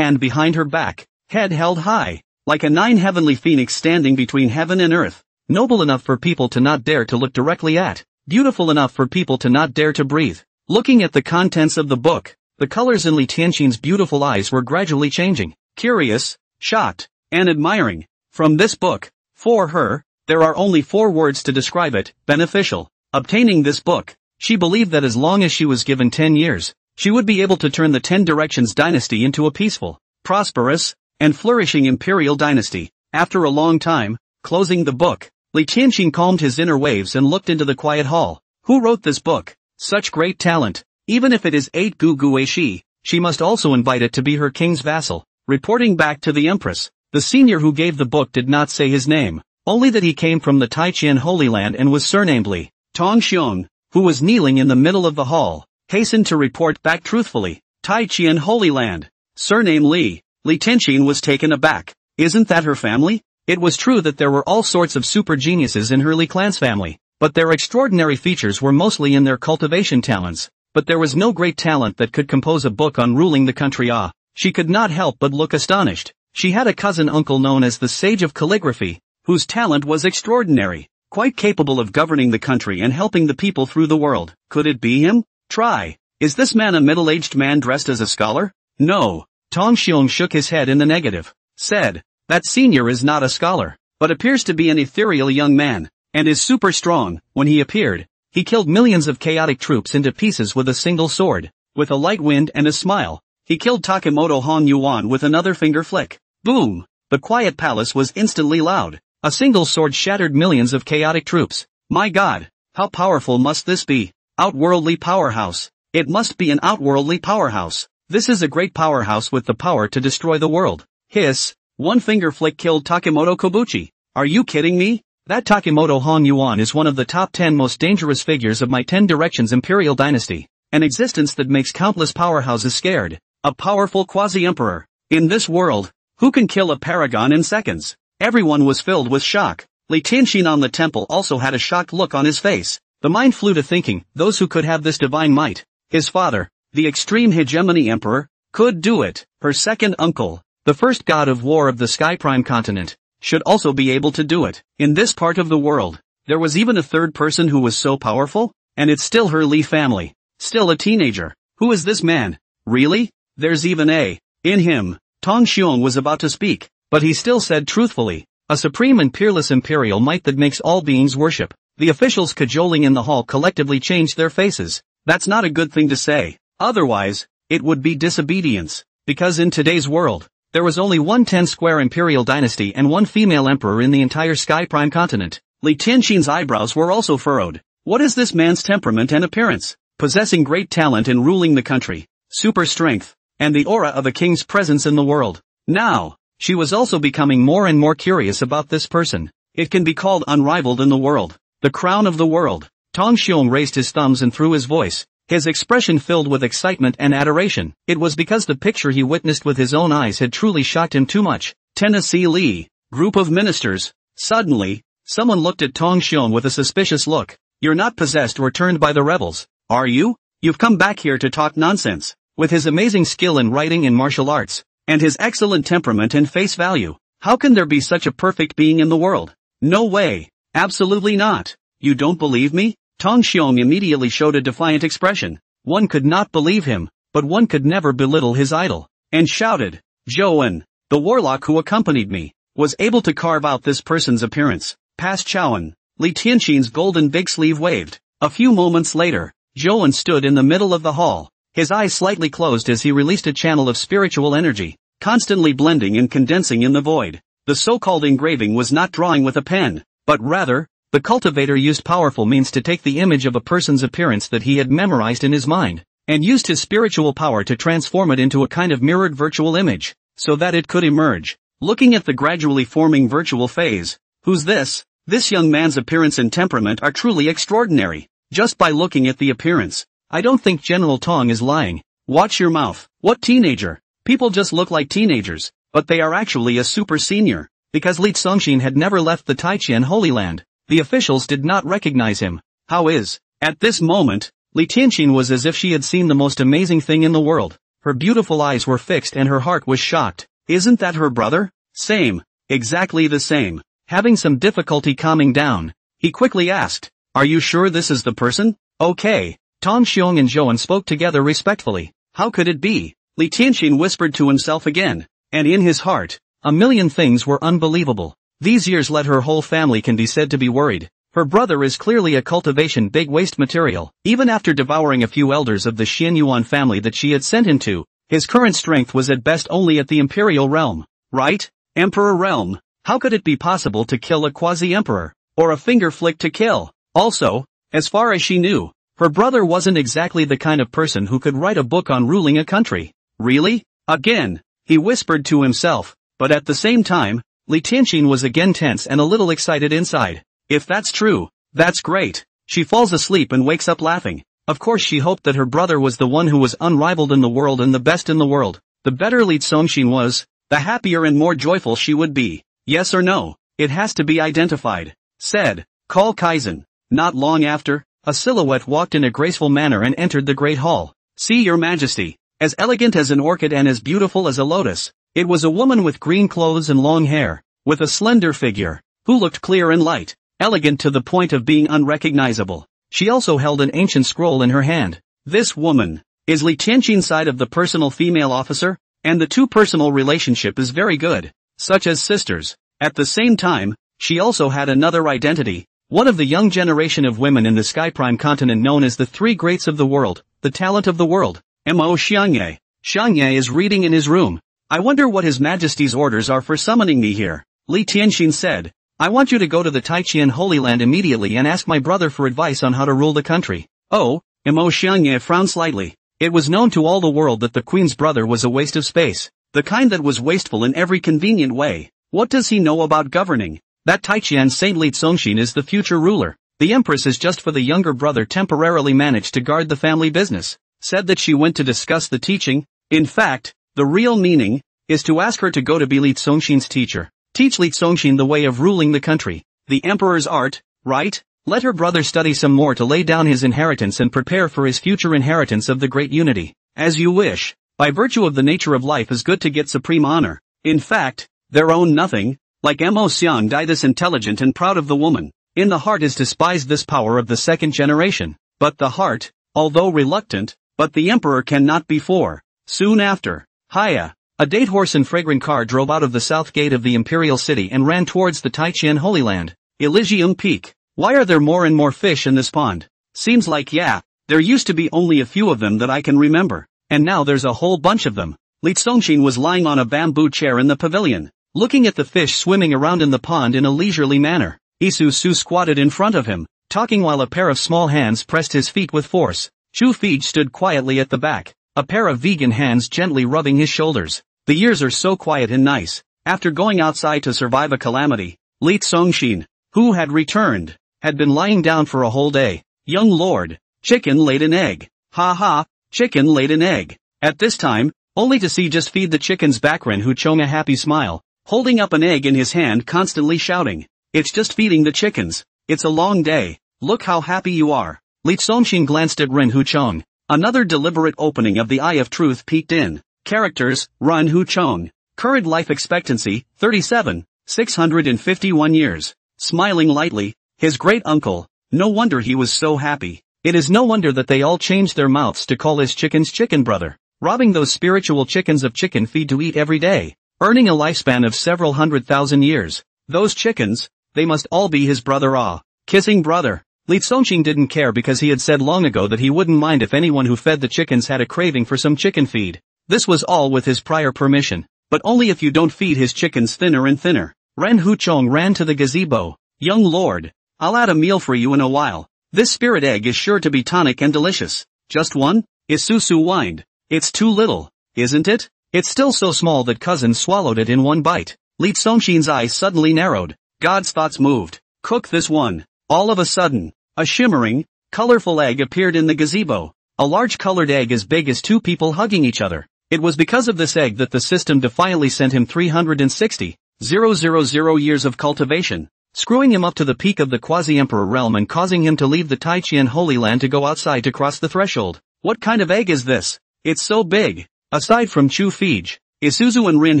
[SPEAKER 1] behind her back, head held high, like a 9 heavenly phoenix standing between heaven and earth, noble enough for people to not dare to look directly at, beautiful enough for people to not dare to breathe. Looking at the contents of the book, the colors in Li Tianxin's beautiful eyes were gradually changing, curious, shocked, and admiring. From this book, for her, there are only 4 words to describe it: beneficial. Obtaining this book, she believed that as long as she was given 10 years, she would be able to turn the 10 Directions dynasty into a peaceful, prosperous, and flourishing imperial dynasty. After a long time, closing the book, Li Tianxin calmed his inner waves and looked into the quiet hall. Who wrote this book? Such great talent. Even if it is 8 Gu Guishi, she must also invite it to be her king's vassal. Reporting back to the empress, the senior who gave the book did not say his name, only that he came from the Taiqian Holy Land and was surnamed Li. Tong Xiong, who was kneeling in the middle of the hall, hastened to report back truthfully. Taiqian Holy Land. Surname Li. Li Tianxin was taken aback. Isn't that her family? It was true that there were all sorts of super geniuses in her Li clan's family, but their extraordinary features were mostly in their cultivation talents. But there was no great talent that could compose a book on ruling the country. She could not help but look astonished. She had a cousin uncle known as the Sage of Calligraphy, whose talent was extraordinary, quite capable of governing the country and helping the people through the world. Could it be him? Try. Is this man a middle-aged man dressed as a scholar? No. Tong Xiong shook his head in the negative. Said, that senior is not a scholar, but appears to be an ethereal young man, and is super strong. When he appeared, he killed millions of chaotic troops into pieces with a single sword. With a light wind and a smile, he killed Takemoto Han Yuan with another finger flick. Boom! The quiet palace was instantly loud. A single sword shattered millions of chaotic troops. My God! How powerful must this be? Outworldly powerhouse. It must be an outworldly powerhouse. This is a great powerhouse with the power to destroy the world. Hiss! One finger flick killed Takemoto Kobuchi. Are you kidding me? That Takemoto Han Yuan is one of the top 10 most dangerous figures of my 10 Directions Imperial Dynasty. An existence that makes countless powerhouses scared. A powerful quasi-emperor. In this world, who can kill a paragon in seconds? Everyone was filled with shock. Li Tianxin on the temple also had a shocked look on his face. The mind flew to thinking, those who could have this divine might. His father, the extreme hegemony emperor, could do it. Her second uncle, the first god of war of the Sky Prime continent, should also be able to do it. In this part of the world, there was even a third person who was so powerful, and it's still her Li family. Still a teenager. Who is this man? Really? There's even a in him. Tong Xiong was about to speak, but he still said truthfully, a supreme and peerless imperial might that makes all beings worship. The officials cajoling in the hall collectively changed their faces. That's not a good thing to say. Otherwise, it would be disobedience. Because in today's world, there was only one 10 Square Imperial Dynasty and one female emperor in the entire Sky Prime continent. Li Tianxin's eyebrows were also furrowed. What is this man's temperament and appearance? Possessing great talent in ruling the country, super strength, and the aura of a king's presence in the world. Now, she was also becoming more and more curious about this person. It can be called unrivaled in the world. The crown of the world. Tong Xiong raised his thumbs and threw his voice, his expression filled with excitement and adoration. It was because the picture he witnessed with his own eyes had truly shocked him too much. Tennessee Lee, group of ministers. Suddenly, someone looked at Tong Xiong with a suspicious look. You're not possessed or turned by the rebels, are you? You've come back here to talk nonsense. With his amazing skill in writing and martial arts, and his excellent temperament and face value, how can there be such a perfect being in the world? No way. Absolutely not. You don't believe me? Tong Xiong immediately showed a defiant expression. One could not believe him, but one could never belittle his idol, and shouted, Zhouan, the warlock who accompanied me, was able to carve out this person's appearance. Past Chowan. Li Tianxin's golden big sleeve waved. A few moments later, Zhouan stood in the middle of the hall, his eyes slightly closed as he released a channel of spiritual energy, constantly blending and condensing in the void. The so-called engraving was not drawing with a pen, but rather, the cultivator used powerful means to take the image of a person's appearance that he had memorized in his mind, and used his spiritual power to transform it into a kind of mirrored virtual image, so that it could emerge. Looking at the gradually forming virtual phase, who's this? This young man's appearance and temperament are truly extraordinary. Just by looking at the appearance, I don't think General Tong is lying. Watch your mouth. What teenager? People just look like teenagers, but they are actually a super senior. Because Li Tsongxin had never left the Taiqian Holy Land, the officials did not recognize him. How is? At this moment, Li Tianxin was as if she had seen the most amazing thing in the world. Her beautiful eyes were fixed and her heart was shocked. Isn't that her brother? Same. Exactly the same. Having some difficulty calming down, he quickly asked, Are you sure this is the person? Okay. Tong Xiong and Zhouan spoke together respectfully. How could it be? Li Tianxin whispered to himself again, and in his heart, a million things were unbelievable. These years let her whole family can be said to be worried. Her brother is clearly a cultivation big waste material. Even after devouring a few elders of the Xianyuan family that she had sent him to, his current strength was at best only at the imperial realm. Right? Emperor realm. How could it be possible to kill a quasi-emperor? Or a finger flick to kill? Also, as far as she knew, her brother wasn't exactly the kind of person who could write a book on ruling a country. Really? Again, he whispered to himself, but at the same time, Li Tianxin was again tense and a little excited inside. If that's true, that's great. She falls asleep and wakes up laughing. Of course she hoped that her brother was the one who was unrivaled in the world and the best in the world. The better Li Tsongxin was, the happier and more joyful she would be. Yes or no? It has to be identified. Said, Call Kaizen. Not long after, a silhouette walked in a graceful manner and entered the great hall. See your majesty. As elegant as an orchid and as beautiful as a lotus. It was a woman with green clothes and long hair, with a slender figure, who looked clear and light, elegant to the point of being unrecognizable. She also held an ancient scroll in her hand. This woman is Li Tianxin's side of the personal female officer, and the two-personal relationship is very good, such as sisters. At the same time, she also had another identity, one of the young generation of women in the Sky Prime continent known as the Three Greats of the World, the talent of the world. Mo Xiangye. Xiangye is reading in his room. I wonder what His Majesty's orders are for summoning me here. Li Tianxin said, I want you to go to the Taiqian Holy Land immediately and ask my brother for advice on how to rule the country. Oh, Mo Xiangye frowned slightly. It was known to all the world that the queen's brother was a waste of space, the kind that was wasteful in every convenient way. What does he know about governing? That Taiqian Saint Li Tsongxin is the future ruler. The empress is just for the younger brother temporarily managed to guard the family business. Said that she went to discuss the teaching. In fact, the real meaning is to ask her to go to be Li Tsongxin's teacher. Teach Li Tsongxin the way of ruling the country. The emperor's art, right? Let her brother study some more to lay down his inheritance and prepare for his future inheritance of the great unity. As you wish. By virtue of the nature of life is good to get supreme honor. In fact, their own nothing, like Mo Xiang Dai this intelligent and proud of the woman. In the heart is despised this power of the second generation. But the heart, although reluctant, but the emperor cannot be for. Soon after, Haya, a date horse and fragrant car drove out of the south gate of the imperial city and ran towards the Taiqian Holy Land. Elysium Peak. Why are there more and more fish in this pond? Seems like there used to be only a few of them that I can remember. And now there's a whole bunch of them. Li Tsongxin was lying on a bamboo chair in the pavilion, looking at the fish swimming around in the pond in a leisurely manner. Isu Su squatted in front of him, talking while a pair of small hands pressed his feet with force. Chu Fij stood quietly at the back, a pair of vegan hands gently rubbing his shoulders. The years are so quiet and nice. After going outside to survive a calamity, Li Tsongxin, who had returned, had been lying down for a whole day. Young lord, chicken laid an egg. Ha ha, chicken laid an egg. At this time, only to see just feed the chicken's Bakran who chose a happy smile, holding up an egg in his hand constantly shouting. It's just feeding the chickens. It's a long day. Look how happy you are. Li Tsongxin glanced at Ren Huchong. Another deliberate opening of the Eye of Truth peeked in. Characters, Ren Huchong. Current life expectancy, 37, 651 years. smiling lightly. His great uncle. No wonder he was so happy. It is no wonder that they all changed their mouths to call his chickens chicken brother, robbing those spiritual chickens of chicken feed to eat every day, earning a lifespan of several 100,000 years. Those chickens, they must all be his brother. Kissing brother. Li Songqing didn't care because he had said long ago that he wouldn't mind if anyone who fed the chickens had a craving for some chicken feed. This was all with his prior permission, but only if you don't feed his chickens thinner and thinner. Ren Huchong ran to the gazebo. Young lord, I'll add a meal for you in a while. This spirit egg is sure to be tonic and delicious. Just one? Isusu whined. It's too little, isn't it? It's still so small that cousin swallowed it in one bite. Li Songqing's eyes suddenly narrowed. God's thoughts moved. Cook this one. All of a sudden, a shimmering, colorful egg appeared in the gazebo. A large colored egg as big as two people hugging each other. It was because of this egg that the system defiantly sent him 360,000 years of cultivation, screwing him up to the peak of the quasi-emperor realm and causing him to leave the Taiqian Holy Land to go outside to cross the threshold. What kind of egg is this? It's so big. Aside from Chu Fij, Isuzu and Rin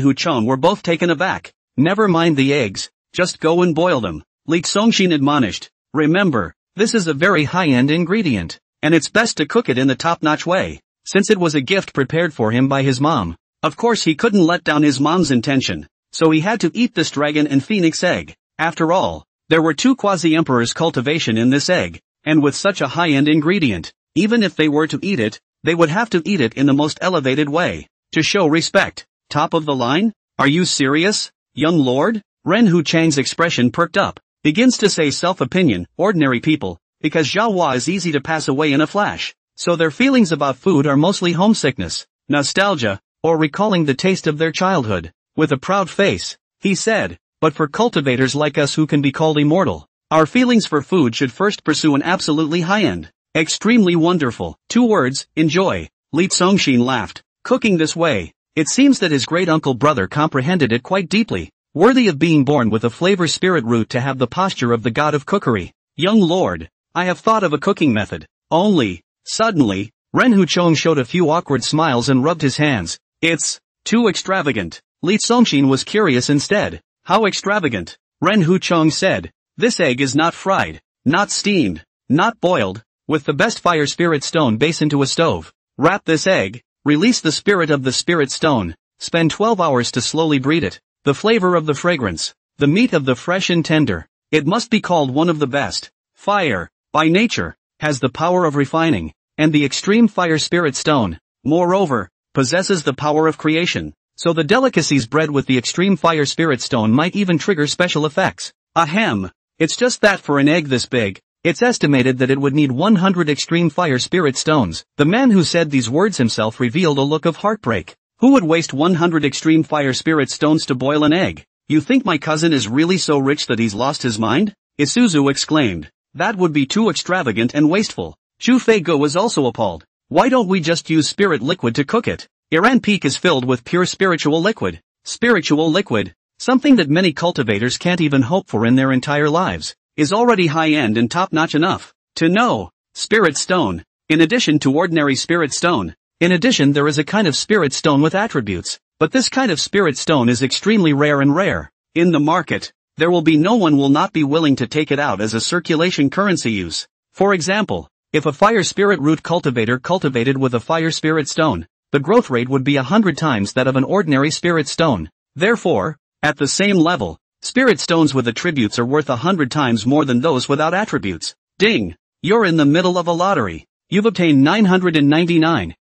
[SPEAKER 1] Huchong were both taken aback. Never mind the eggs, just go and boil them. Li Songqing admonished. Remember, this is a very high-end ingredient, and it's best to cook it in the top-notch way, since it was a gift prepared for him by his mom. Of course he couldn't let down his mom's intention, so he had to eat this dragon and phoenix egg. After all, there were two quasi-emperors' cultivation in this egg, and with such a high-end ingredient, even if they were to eat it, they would have to eat it in the most elevated way, to show respect. Top of the line? Are you serious, young lord? Ren Huchang's expression perked up. Begins to say self-opinion, ordinary people, because Jawa is easy to pass away in a flash, so their feelings about food are mostly homesickness, nostalgia, or recalling the taste of their childhood. With a proud face, he said, but for cultivators like us who can be called immortal, our feelings for food should first pursue an absolutely high-end, extremely wonderful, 2 words, enjoy. Li Songqing laughed. Cooking this way, it seems that his great-uncle brother comprehended it quite deeply, worthy of being born with a flavor spirit root to have the posture of the god of cookery. Young lord, I have thought of a cooking method. Only, suddenly, Ren Huchong showed a few awkward smiles and rubbed his hands. It's too extravagant. Li Songqing was curious instead. How extravagant? Ren Huchong said. This egg is not fried, not steamed, not boiled, with the best fire spirit stone base into a stove. Wrap this egg, release the spirit of the spirit stone, spend 12 hours to slowly breed it. The flavor of the fragrance, the meat of the fresh and tender. It must be called one of the best. Fire, by nature, has the power of refining, and the extreme fire spirit stone, moreover, possesses the power of creation. So the delicacies bred with the extreme fire spirit stone might even trigger special effects. Ahem. It's just that for an egg this big, it's estimated that it would need 100 extreme fire spirit stones. The man who said these words himself revealed a look of heartbreak. Who would waste 100 extreme fire spirit stones to boil an egg? You think my cousin is really so rich that he's lost his mind? Isuzu exclaimed. That would be too extravagant and wasteful. Chu Feigo was also appalled. Why don't we just use spirit liquid to cook it? Iran Peak is filled with pure spiritual liquid. Spiritual liquid, something that many cultivators can't even hope for in their entire lives, is already high-end and top-notch enough. To know, spirit stone, in addition to ordinary spirit stone. In addition, there is a kind of spirit stone with attributes, but this kind of spirit stone is extremely rare and rare. In the market, there will be no one will not be willing to take it out as a circulation currency use. For example, if a fire spirit root cultivator cultivated with a fire spirit stone, the growth rate would be 100 times that of an ordinary spirit stone. Therefore, at the same level, spirit stones with attributes are worth 100 times more than those without attributes. Ding! You're in the middle of a lottery. You've obtained 999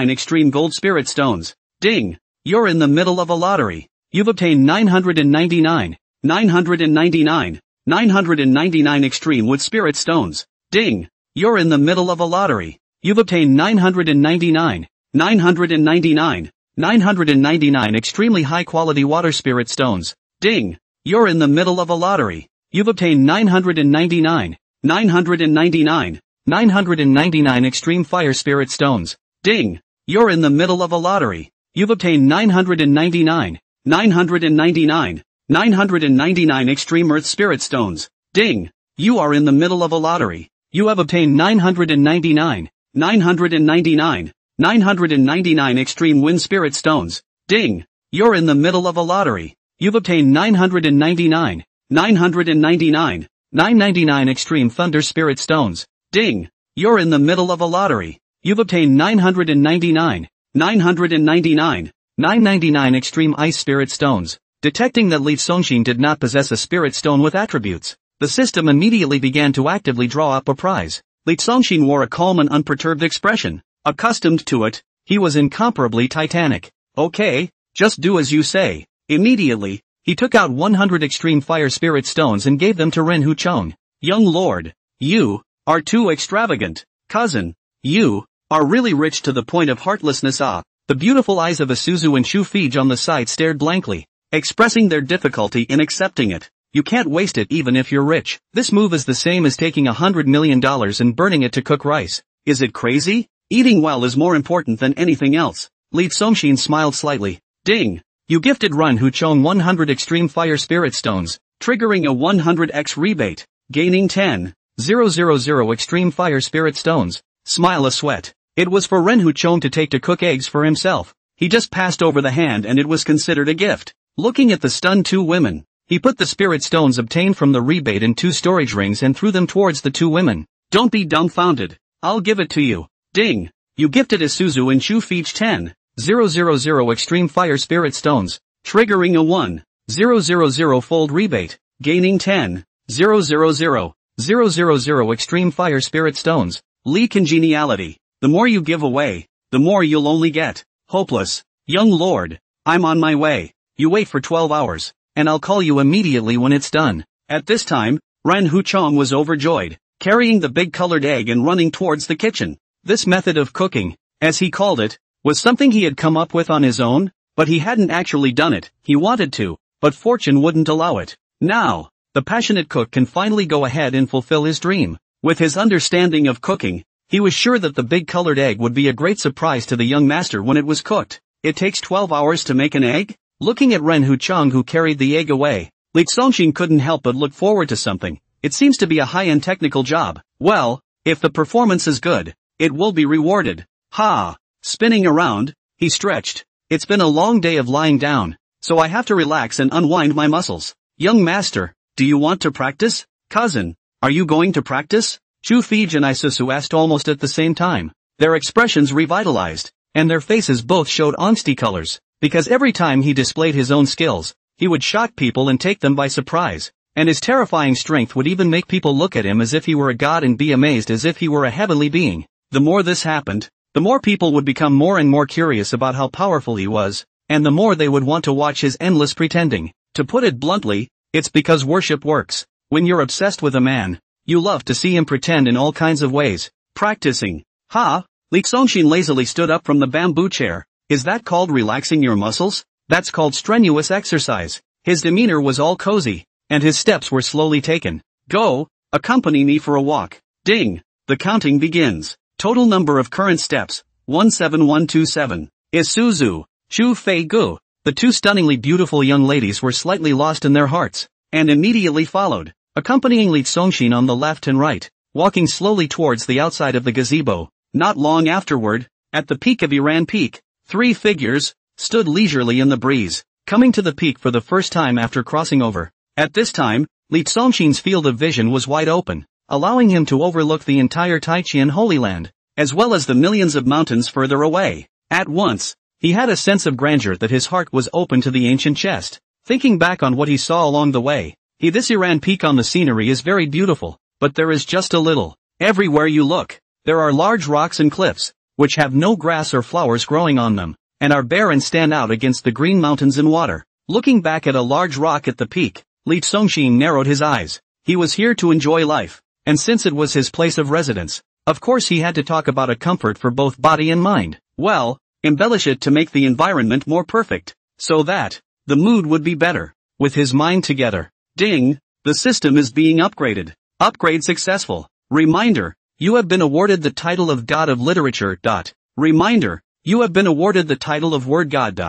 [SPEAKER 1] extreme gold spirit stones. Ding! You're in the middle of a lottery. You've obtained 999 extreme wood spirit stones. Ding! You're in the middle of a lottery. You've obtained 999 extremely high-quality water spirit stones. Ding! You're in the middle of a lottery. You've obtained 999 extreme fire spirit stones. Ding! You're in the middle of a lottery. You've obtained 999 extreme earth spirit stones. Ding! You are in the middle of a lottery. You have obtained 999 extreme wind spirit stones. Ding! You're in the middle of a lottery. You've obtained 999, 999, 999 Extreme Thunder Spirit Stones. Ding! You're in the middle of a lottery. You've obtained 999, 999, 999 Extreme Ice Spirit Stones. Detecting that Lee Songshin did not possess a spirit stone with attributes, the system immediately began to actively draw up a prize. Lee Songshin wore a calm and unperturbed expression. Accustomed to it, he was incomparably titanic. Okay, just do as you say. Immediately, he took out 100 extreme fire spirit stones and gave them to Ren Huchong. Young lord, you are too extravagant. Cousin, you are really rich to the point of heartlessness. The beautiful eyes of Isuzu and Shu Fij on the side stared blankly, expressing their difficulty in accepting it. You can't waste it even if you're rich. This move is the same as taking $100 million and burning it to cook rice. Is it crazy? Eating well is more important than anything else. Lee Songshin smiled slightly. Ding! You gifted Ren Huchong 100 extreme fire spirit stones, triggering a 100x rebate, gaining 10,000 extreme fire spirit stones. Smile a sweat. It was for Ren Huchong to take to cook eggs for himself. He just passed over the hand and it was considered a gift. Looking at the stunned two women, he put the spirit stones obtained from the rebate in 2 storage rings and threw them towards the 2 women. Don't be dumbfounded. I'll give it to you. Ding! You gifted Isuzu and Shu Fij 10,000 extreme fire spirit stones, triggering a 1,000 fold rebate, gaining 10,000 extreme fire spirit stones. Lee congeniality. The more you give away, the more you'll only get. Hopeless. Young lord, I'm on my way. You wait for 12 hours, and I'll call you immediately when it's done. At this time, Ren Huchong was overjoyed, carrying the big colored egg and running towards the kitchen. This method of cooking, as he called it, was something he had come up with on his own, but he hadn't actually done it. He wanted to, but fortune wouldn't allow it. Now, the passionate cook can finally go ahead and fulfill his dream. With his understanding of cooking, he was sure that the big colored egg would be a great surprise to the young master when it was cooked. It takes 12 hours to make an egg? Looking at Ren Huchong who carried the egg away, Lee Songshin couldn't help but look forward to something. It seems to be a high-end technical job. Well, if the performance is good, it will be rewarded. Ha! Spinning around, he stretched. It's been a long day of lying down, so I have to relax and unwind my muscles. Young master, do you want to practice? Cousin, are you going to practice? Shu Fij and Isuzu asked almost at the same time. Their expressions revitalized, and their faces both showed angsty colors, because every time he displayed his own skills, he would shock people and take them by surprise, and his terrifying strength would even make people look at him as if he were a god and be amazed as if he were a heavenly being. The more this happened, the more people would become more and more curious about how powerful he was, and the more they would want to watch his endless pretending. To put it bluntly, it's because worship works. When you're obsessed with a man, you love to see him pretend in all kinds of ways. Practicing. Ha! Lee Songshin lazily stood up from the bamboo chair. Is that called relaxing your muscles? That's called strenuous exercise. His demeanor was all cozy, and his steps were slowly taken. Go, accompany me for a walk. Ding! The counting begins. Total number of current steps, 17127. Isuzu, Shu Fei Gu. The 2 stunningly beautiful young ladies were slightly lost in their hearts, and immediately followed, accompanying Lee Songshin on the left and right, walking slowly towards the outside of the gazebo. Not long afterward, at the peak of Iran Peak, 3 figures stood leisurely in the breeze, coming to the peak for the first time after crossing over. At this time, Lee Songshin's field of vision was wide open, allowing him to overlook the entire Taichian Holy Land, as well as the millions of mountains further away. At once, he had a sense of grandeur that his heart was open to the ancient chest. Thinking back on what he saw along the way, this Iran Peak on the scenery is very beautiful, but there is just a little. Everywhere you look, there are large rocks and cliffs, which have no grass or flowers growing on them, and are bare and stand out against the green mountains and water. Looking back at a large rock at the peak, Lee Songshin narrowed his eyes. He was here to enjoy life, and since it was his place of residence, of course he had to talk about a comfort for both body and mind. Well, embellish it to make the environment more perfect, so that the mood would be better. With his mind together, ding, the system is being upgraded. Upgrade successful. Reminder, you have been awarded the title of God of Literature. Reminder, you have been awarded the title of Word God.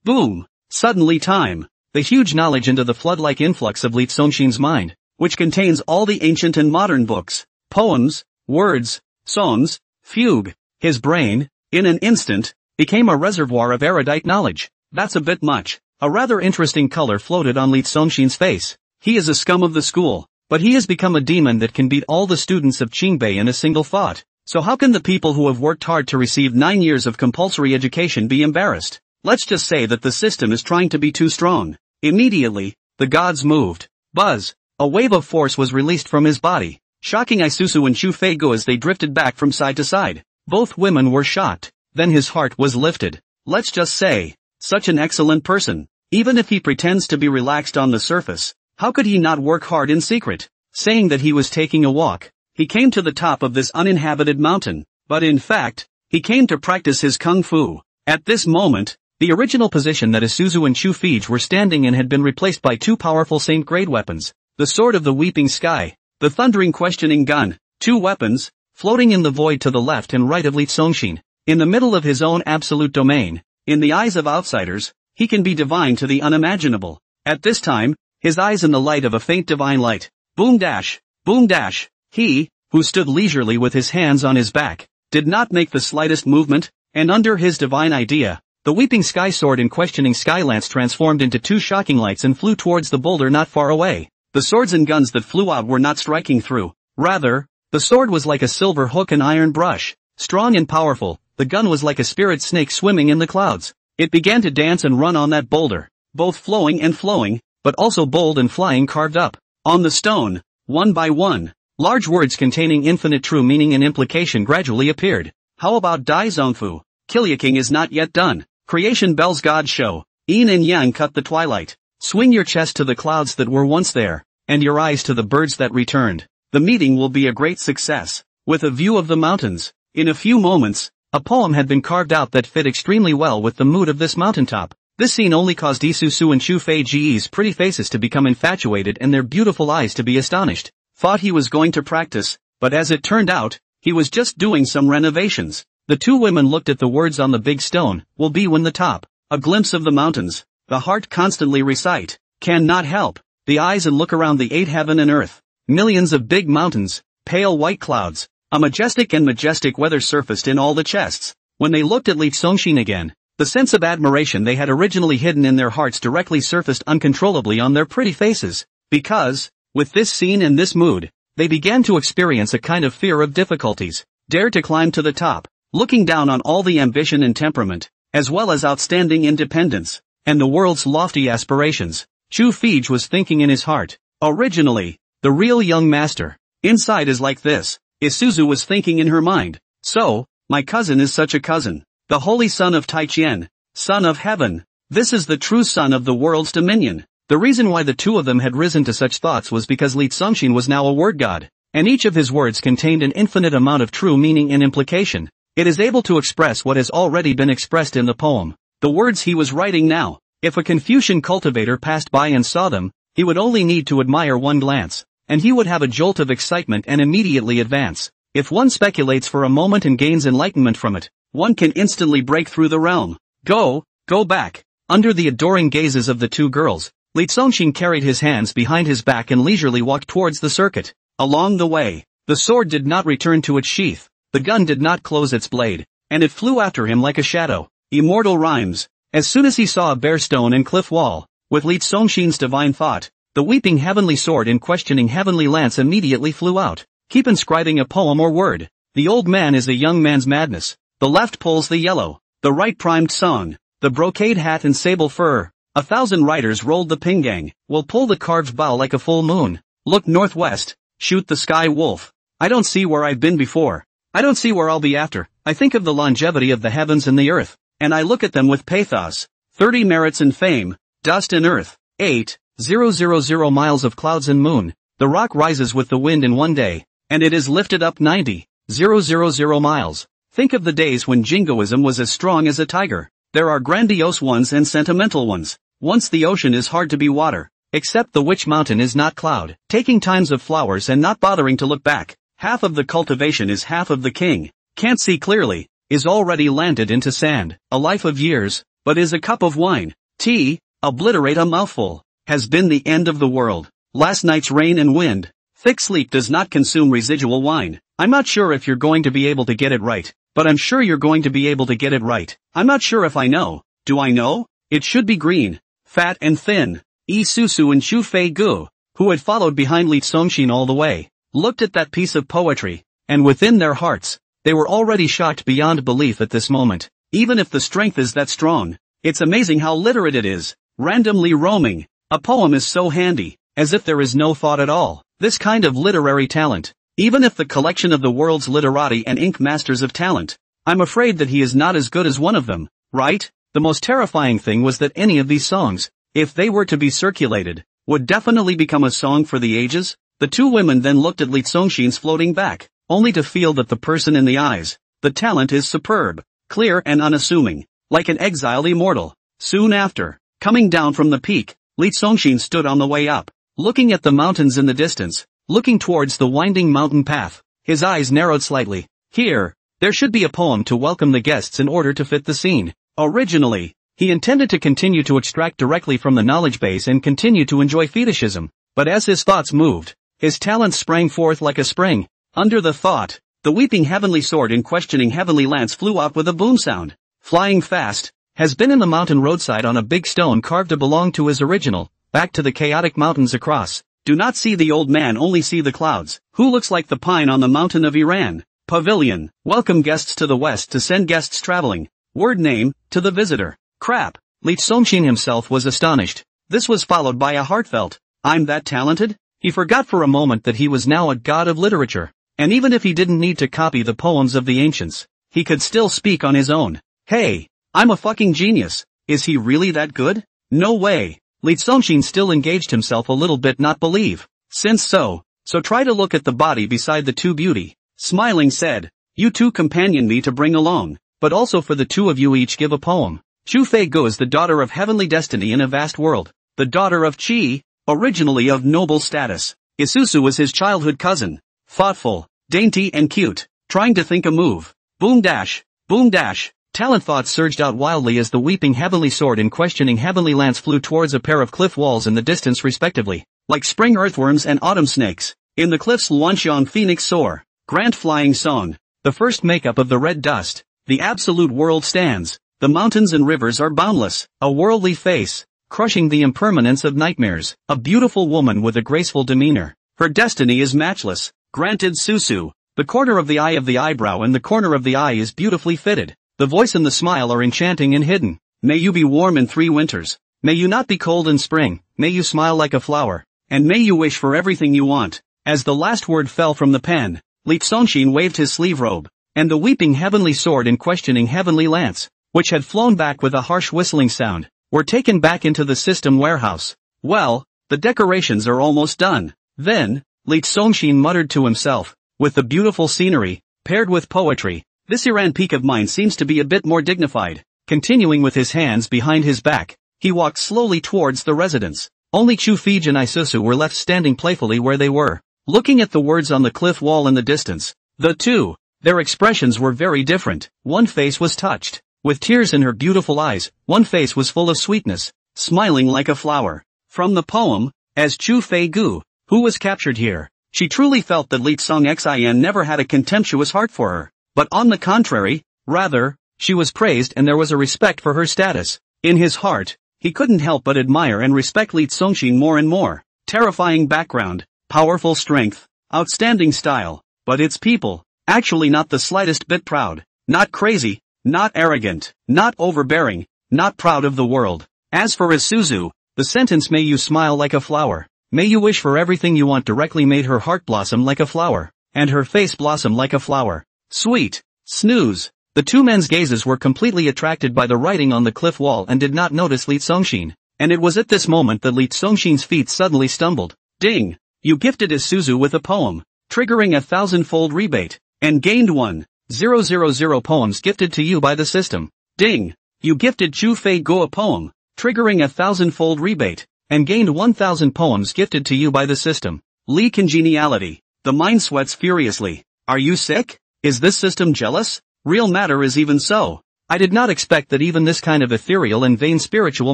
[SPEAKER 1] Boom. Suddenly time. The huge knowledge into the flood-like influx of Lee Songshin's mind, which contains all the ancient and modern books, poems, words, songs, fugue. His brain, in an instant, became a reservoir of erudite knowledge. That's a bit much. A rather interesting color floated on Lee Songshin's face. He is a scum of the school, but he has become a demon that can beat all the students of Qingbei in a single thought. So how can the people who have worked hard to receive 9 years of compulsory education be embarrassed? Let's just say that the system is trying to be too strong. Immediately, the gods moved. Buzz! A wave of force was released from his body, shocking Isuzu and Shu Feigo as they drifted back from side to side. Both women were shocked. Then his heart was lifted. Let's just say, such an excellent person. Even if he pretends to be relaxed on the surface, how could he not work hard in secret? Saying that he was taking a walk, he came to the top of this uninhabited mountain, but in fact, he came to practice his kung fu. At this moment, the original position that Isuzu and Shu Feigo were standing in had been replaced by two powerful saint-grade weapons, the Sword of the Weeping Sky, the Thundering Questioning Gun, two weapons, floating in the void to the left and right of Lee Songshin, in the middle of his own absolute domain. In the eyes of outsiders, he can be divine to the unimaginable. At this time, his eyes in the light of a faint divine light. Boom dash, boom dash. He, who stood leisurely with his hands on his back, did not make the slightest movement, and under his divine idea, the Weeping Sky Sword and Questioning Sky Lance transformed into two shocking lights and flew towards the boulder not far away. The swords and guns that flew out were not striking through. Rather, the sword was like a silver hook and iron brush, strong and powerful. The gun was like a spirit snake swimming in the clouds. It began to dance and run on that boulder, both flowing and flowing, but also bold and flying carved up. On the stone, one by one, large words containing infinite true meaning and implication gradually appeared. How about Dai Zongfu? Kilyaking is not yet done. Creation bells God show. Yin and Yang cut the twilight. Swing your chest to the clouds that were once there, and your eyes to the birds that returned. The meeting will be a great success. With a view of the mountains, in a few moments, a poem had been carved out that fit extremely well with the mood of this mountaintop. This scene only caused Isuzu and Shu Feigo's pretty faces to become infatuated and their beautiful eyes to be astonished. Thought he was going to practice, but as it turned out, he was just doing some renovations. The two women looked at the words on the big stone, will be when the top, a glimpse of the mountains, the heart constantly recite, can not help, the eyes and look around the eight heaven and earth, millions of big mountains, pale white clouds, a majestic weather surfaced in all the chests. When they looked at Lee Songshin again, the sense of admiration they had originally hidden in their hearts directly surfaced uncontrollably on their pretty faces, because, with this scene and this mood, they began to experience a kind of fear of difficulties. Dare to climb to the top, looking down on all the ambition and temperament, as well as outstanding independence, and the world's lofty aspirations. Shu Feigo was thinking in his heart. Originally, the real young master, inside is like this. Isuzu was thinking in her mind. So, my cousin is such a cousin. The holy son of Taichien, son of heaven. This is the true son of the world's dominion. The reason why the two of them had risen to such thoughts was because Lee Songshin was now a word god, and each of his words contained an infinite amount of true meaning and implication. It is able to express what has already been expressed in the poem. The words he was writing now. If a Confucian cultivator passed by and saw them, he would only need to admire one glance, and he would have a jolt of excitement and immediately advance. If one speculates for a moment and gains enlightenment from it, one can instantly break through the realm. Go back. Under the adoring gazes of the two girls, Lee Songshin carried his hands behind his back and leisurely walked towards the circuit. Along the way, the sword did not return to its sheath, the gun did not close its blade, and it flew after him like a shadow. Immortal rhymes. As soon as he saw a bare stone and cliff wall, with Lee Songshin's divine thought, the weeping heavenly sword and questioning heavenly lance immediately flew out. Keep inscribing a poem or word. The old man is a young man's madness. The left pulls the yellow, the right primed song, the brocade hat and sable fur. 1,000 riders rolled the pinggang, will pull the carved bow like a full moon. Look northwest, shoot the sky wolf. I don't see where I've been before. I don't see where I'll be after. I think of the longevity of the heavens and the earth, and I look at them with pathos. 30 merits and fame, dust and earth. 8,000 miles of clouds and moon. The rock rises with the wind in one day, and it is lifted up 90,000 miles. Think of the days when jingoism was as strong as a tiger. There are grandiose ones and sentimental ones. Once the ocean is hard to be water, except the witch mountain is not cloud. Taking times of flowers and not bothering to look back. Half of the cultivation is half of the king. Can't see clearly, is already landed into sand. A life of years, but is a cup of wine. Tea, obliterate a mouthful, has been the end of the world. Last night's rain and wind. Thick sleep does not consume residual wine. I'm not sure if you're going to be able to get it right, but I'm sure you're going to be able to get it right. I'm not sure if I know. Do I know? It should be green. fat and thin. Susu and Chu Fei-gu, who had followed behind Li Songshin all the way, looked at that piece of poetry, and within their hearts, they were already shocked beyond belief at this moment. Even if the strength is that strong, it's amazing how literate it is. Randomly roaming. A poem is so handy, as if there is no thought at all. This kind of literary talent, even if the collection of the world's literati and ink masters of talent, I'm afraid that he is not as good as one of them, right? The most terrifying thing was that any of these songs, if they were to be circulated, would definitely become a song for the ages. The two women then looked at Li Songshin's floating back, only to feel that the person in the eyes, the talent is superb, clear and unassuming, like an exiled immortal. Soon after, coming down from the peak, Li Songshin stood on the way up, looking at the mountains in the distance, looking towards the winding mountain path. His eyes narrowed slightly. Here, there should be a poem to welcome the guests in order to fit the scene. Originally, he intended to continue to extract directly from the knowledge base and continue to enjoy fetishism, but as his thoughts moved, his talents sprang forth like a spring. Under the thought, the weeping heavenly sword in questioning heavenly lance flew out with a boom sound. Flying fast, has been in the mountain roadside on a big stone carved to belong to his original, back to the chaotic mountains across. Do not see the old man, only see the clouds. Who looks like the pine on the mountain of Iran? Pavilion. Welcome guests to the west to send guests traveling. Word name, to the visitor. Crap. Li Songshin himself was astonished. This was followed by a heartfelt, I'm that talented? He forgot for a moment that he was now a god of literature. And even if he didn't need to copy the poems of the ancients, he could still speak on his own. Hey, I'm a fucking genius. Is he really that good? No way. Li Songshin still engaged himself a little bit, not believe. Since so try to look at the body beside the two beauty. Smiling said, you two companion me to bring along, but also for the two of you each give a poem. Chu Fei-gu is the daughter of heavenly destiny in a vast world, the daughter of Qi, originally of noble status. Isusu was his childhood cousin, thoughtful, dainty and cute, trying to think a move. Boom dash, boom dash. Talent thoughts surged out wildly as the weeping heavenly sword and questioning heavenly lance flew towards a pair of cliff walls in the distance respectively, like spring earthworms and autumn snakes. In the cliffs Luanxiang phoenix soar, grand flying song, the first makeup of the red dust, the absolute world stands, the mountains and rivers are boundless, a worldly face, crushing the impermanence of nightmares, a beautiful woman with a graceful demeanor, her destiny is matchless, granted Susu, the corner of the eye of the eyebrow and the corner of the eye is beautifully fitted. The voice and the smile are enchanting and hidden. May you be warm in 3 winters. May you not be cold in spring. May you smile like a flower. And may you wish for everything you want. As the last word fell from the pen, Li Songshin waved his sleeve robe, and the weeping heavenly sword and questioning heavenly lance, which had flown back with a harsh whistling sound, were taken back into the system warehouse. Well, the decorations are almost done. Then, Li Songshin muttered to himself, with the beautiful scenery, paired with poetry, this Iran peak of mine seems to be a bit more dignified. Continuing with his hands behind his back, he walked slowly towards the residence. Only Chu Fei and Isusu were left standing playfully where they were, looking at the words on the cliff wall in the distance. The two, their expressions were very different. One face was touched, with tears in her beautiful eyes. One face was full of sweetness, smiling like a flower. From the poem, as Chu Fei-gu, who was captured here, she truly felt that Li Songshin never had a contemptuous heart for her. But on the contrary, rather, she was praised and there was a respect for her status. In his heart, he couldn't help but admire and respect Li Songshin more and more. Terrifying background, powerful strength, outstanding style, but its people, actually not the slightest bit proud, not crazy, not arrogant, not overbearing, not proud of the world. As for Isuzu, the sentence may you smile like a flower, may you wish for everything you want directly made her heart blossom like a flower, and her face blossom like a flower. Sweet. Snooze. The two men's gazes were completely attracted by the writing on the cliff wall and did not notice Li Songshin. And it was at this moment that Li Songshin's feet suddenly stumbled. Ding. You gifted Isuzu with a poem, triggering a 1,000-fold rebate, and gained 1,000 poems gifted to you by the system. Ding. You gifted Chu Fei-gu a poem, triggering a 1,000-fold rebate, and gained 1,000 poems gifted to you by the system. Li congeniality. The mind sweats furiously. Are you sick? Is this system jealous? Real matter is even so. I did not expect that even this kind of ethereal and vain spiritual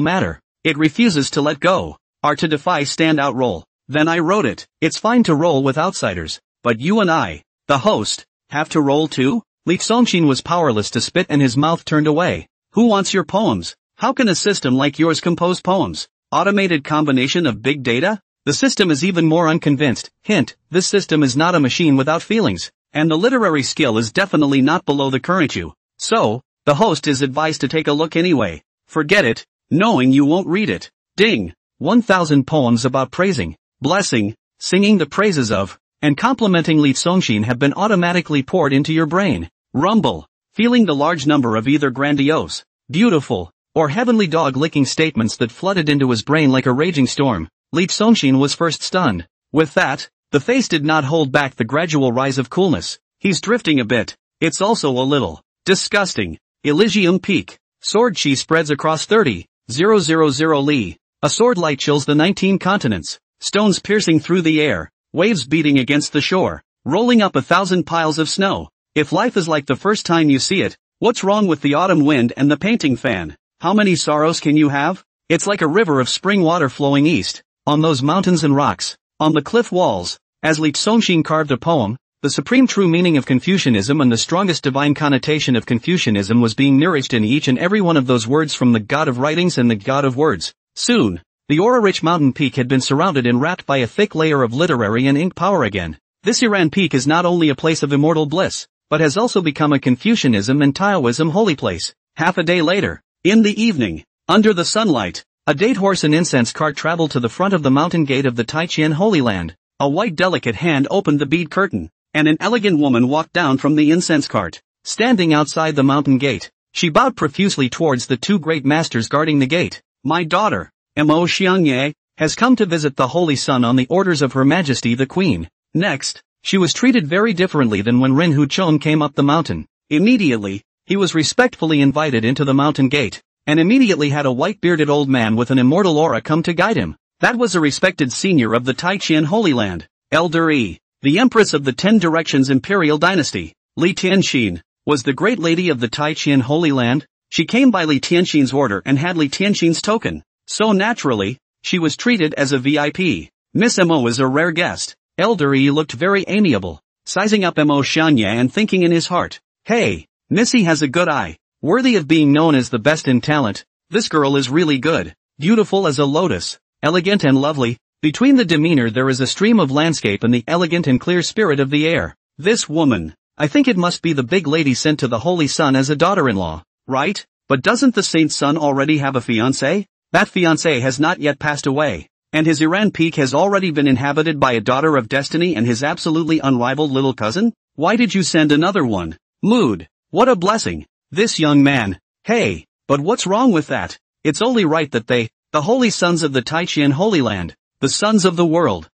[SPEAKER 1] matter, it refuses to let go, or to defy standout roll. Then I wrote it. It's fine to roll with outsiders, but you and I, the host, have to roll too? Li Songshin was powerless to spit and his mouth turned away. Who wants your poems? How can a system like yours compose poems? Automated combination of big data? The system is even more unconvinced. Hint, this system is not a machine without feelings, and the literary skill is definitely not below the current you. So, the host is advised to take a look anyway. Forget it, knowing you won't read it. Ding! 1000 poems about praising, blessing, singing the praises of, and complimenting Lee Songshin have been automatically poured into your brain. Rumble, feeling the large number of either grandiose, beautiful, or heavenly dog-licking statements that flooded into his brain like a raging storm. Lee Songshin was first stunned. With that, the face did not hold back the gradual rise of coolness. He's drifting a bit. It's also a little disgusting. Elysium Peak. Sword chi spreads across 30,000 li. A sword light chills the 19 continents. Stones piercing through the air. Waves beating against the shore. Rolling up 1,000 piles of snow. If life is like the first time you see it, what's wrong with the autumn wind and the painting fan? How many sorrows can you have? It's like a river of spring water flowing east. On those mountains and rocks, on the cliff walls, as Lee Songshin carved a poem, the supreme true meaning of Confucianism and the strongest divine connotation of Confucianism was being nourished in each and every one of those words from the god of writings and the god of words. Soon, the aura-rich mountain peak had been surrounded and wrapped by a thick layer of literary and ink power again. This Iran peak is not only a place of immortal bliss, but has also become a Confucianism and Taoism holy place. Half a day later, in the evening, under the sunlight, a date horse and incense cart traveled to the front of the mountain gate of the Taijian Holy Land. A white delicate hand opened the bead curtain, and an elegant woman walked down from the incense cart. Standing outside the mountain gate, she bowed profusely towards the two great masters guarding the gate. My daughter, Mo Xiangye, has come to visit the Holy Sun on the orders of Her Majesty the Queen. Next, she was treated very differently than when Rin Huchon came up the mountain. Immediately, he was respectfully invited into the mountain gate, and immediately had a white-bearded old man with an immortal aura come to guide him. That was a respected senior of the Taijian Holy Land, Elder Yi, the Empress of the 10 Directions Imperial Dynasty. Li Tianxin was the great lady of the Taijian Holy Land. She came by Li Tianxin's order and had Li Tianxin's token. So naturally, she was treated as a VIP. Miss Mo is a rare guest. Elder Yi looked very amiable, sizing up Mo Xiangye and thinking in his heart, hey, Missy has a good eye. Worthy of being known as the best in talent, this girl is really good, beautiful as a lotus, elegant and lovely. Between the demeanor there is a stream of landscape and the elegant and clear spirit of the air. This woman, I think it must be the big lady sent to the Holy Sun as a daughter-in-law, right? But doesn't the Saint Sun already have a fiancé? That fiancé has not yet passed away, and his Iran peak has already been inhabited by a daughter of destiny and his absolutely unrivaled little cousin? Why did you send another one? Mood, what a blessing. This young man. Hey, but what's wrong with that? It's only right that they, the holy sons of the Taijian Holy Land, the sons of the world,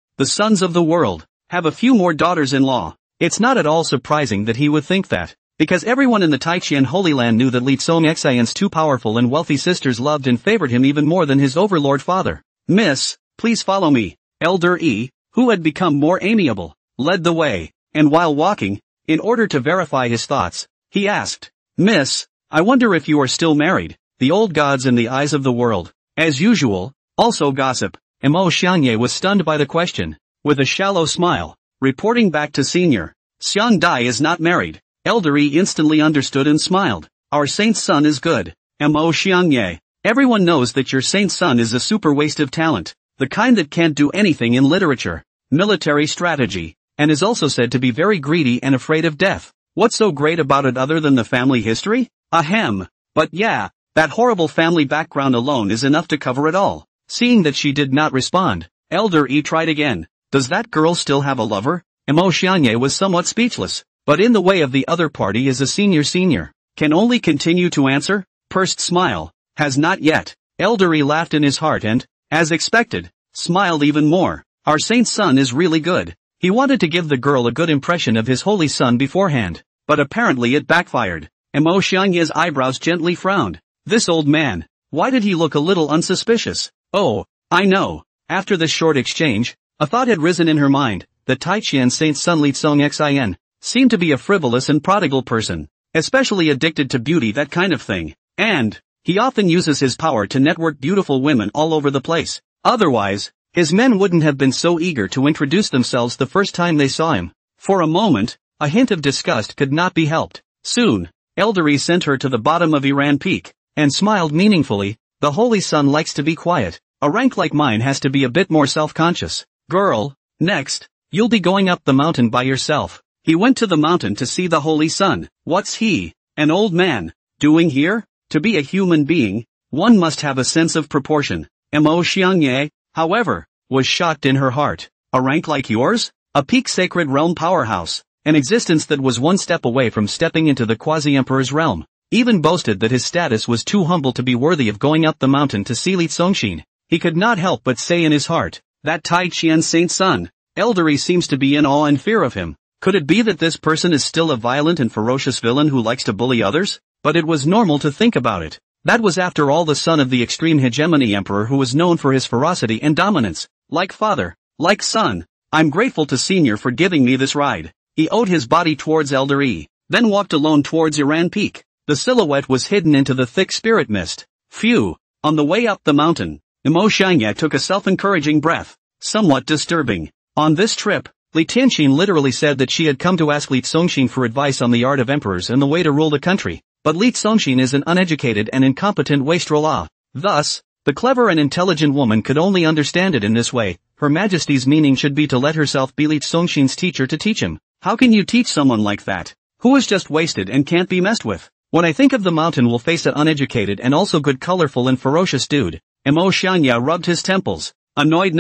[SPEAKER 1] have a few more daughters-in-law. It's not at all surprising that he would think that, because everyone in the Taijian Holy Land knew that Li Tsongxian's two powerful and wealthy sisters loved and favored him even more than his overlord father. Miss, please follow me. Elder Yi, who had become more amiable, led the way, and while walking, in order to verify his thoughts, he asked, Miss, I wonder if you are still married. The old gods in the eyes of the world, as usual, also gossip. Mo Xiangye was stunned by the question. With a shallow smile, reporting back to senior, Xiang Dai is not married. Elder Yi instantly understood and smiled. Our saint's son is good. Mo Xiangye, everyone knows that your saint's son is a super waste of talent, the kind that can't do anything in literature, military strategy, and is also said to be very greedy and afraid of death. What's so great about it other than the family history? Ahem. But yeah, that horrible family background alone is enough to cover it all. Seeing that she did not respond, Elder Yi tried again. Does that girl still have a lover? Mo Xiangye was somewhat speechless, but in the way of the other party is a senior. Can only continue to answer? Pursed smile. Has not yet. Elder Yi laughed in his heart and, as expected, smiled even more. Our saint's son is really good. He wanted to give the girl a good impression of his holy son beforehand, but apparently it backfired. Mo Xiangye's eyebrows gently frowned. This old man, why did he look a little unsuspicious? Oh, I know. After this short exchange, a thought had risen in her mind. The Taijian saint's son Li Tsongxian seemed to be a frivolous and prodigal person, especially addicted to beauty, that kind of thing. And he often uses his power to network beautiful women all over the place. Otherwise, his men wouldn't have been so eager to introduce themselves the first time they saw him. For a moment, a hint of disgust could not be helped. Soon, Elder Yi sent her to the bottom of Iran Peak, and smiled meaningfully. The Holy Sun likes to be quiet. A rank like mine has to be a bit more self-conscious. Girl, next, you'll be going up the mountain by yourself. He went to the mountain to see the holy sun. What's he, an old man, doing here? To be a human being, one must have a sense of proportion. Mo Xiangye, however, was shocked in her heart. A rank like yours? A peak sacred realm powerhouse. An existence that was one step away from stepping into the quasi-emperor's realm. Even boasted that his status was too humble to be worthy of going up the mountain to see Li Songshin. He could not help but say in his heart, that Tai Qian Saint's son, Eldery seems to be in awe and fear of him. Could it be that this person is still a violent and ferocious villain who likes to bully others? But it was normal to think about it. That was after all the son of the extreme hegemony emperor who was known for his ferocity and dominance. Like father, like son. I'm grateful to Senior for giving me this ride. He owed his body towards Eldery, then walked alone towards Iran Peak. The silhouette was hidden into the thick spirit mist. Phew. On the way up the mountain, Mo Xiangye took a self-encouraging breath. Somewhat disturbing. On this trip, Li Tianxin literally said that she had come to ask Li Songshin for advice on the art of emperors and the way to rule the country. But Li Songshin is an uneducated and incompetent wastrel. Thus, the clever and intelligent woman could only understand it in this way. Her Majesty's meaning should be to let herself be Li Songshin's teacher to teach him. How can you teach someone like that, who is just wasted and can't be messed with? When I think of the mountain will face an uneducated and also good colorful and ferocious dude. Mo Xiangye rubbed his temples, annoyed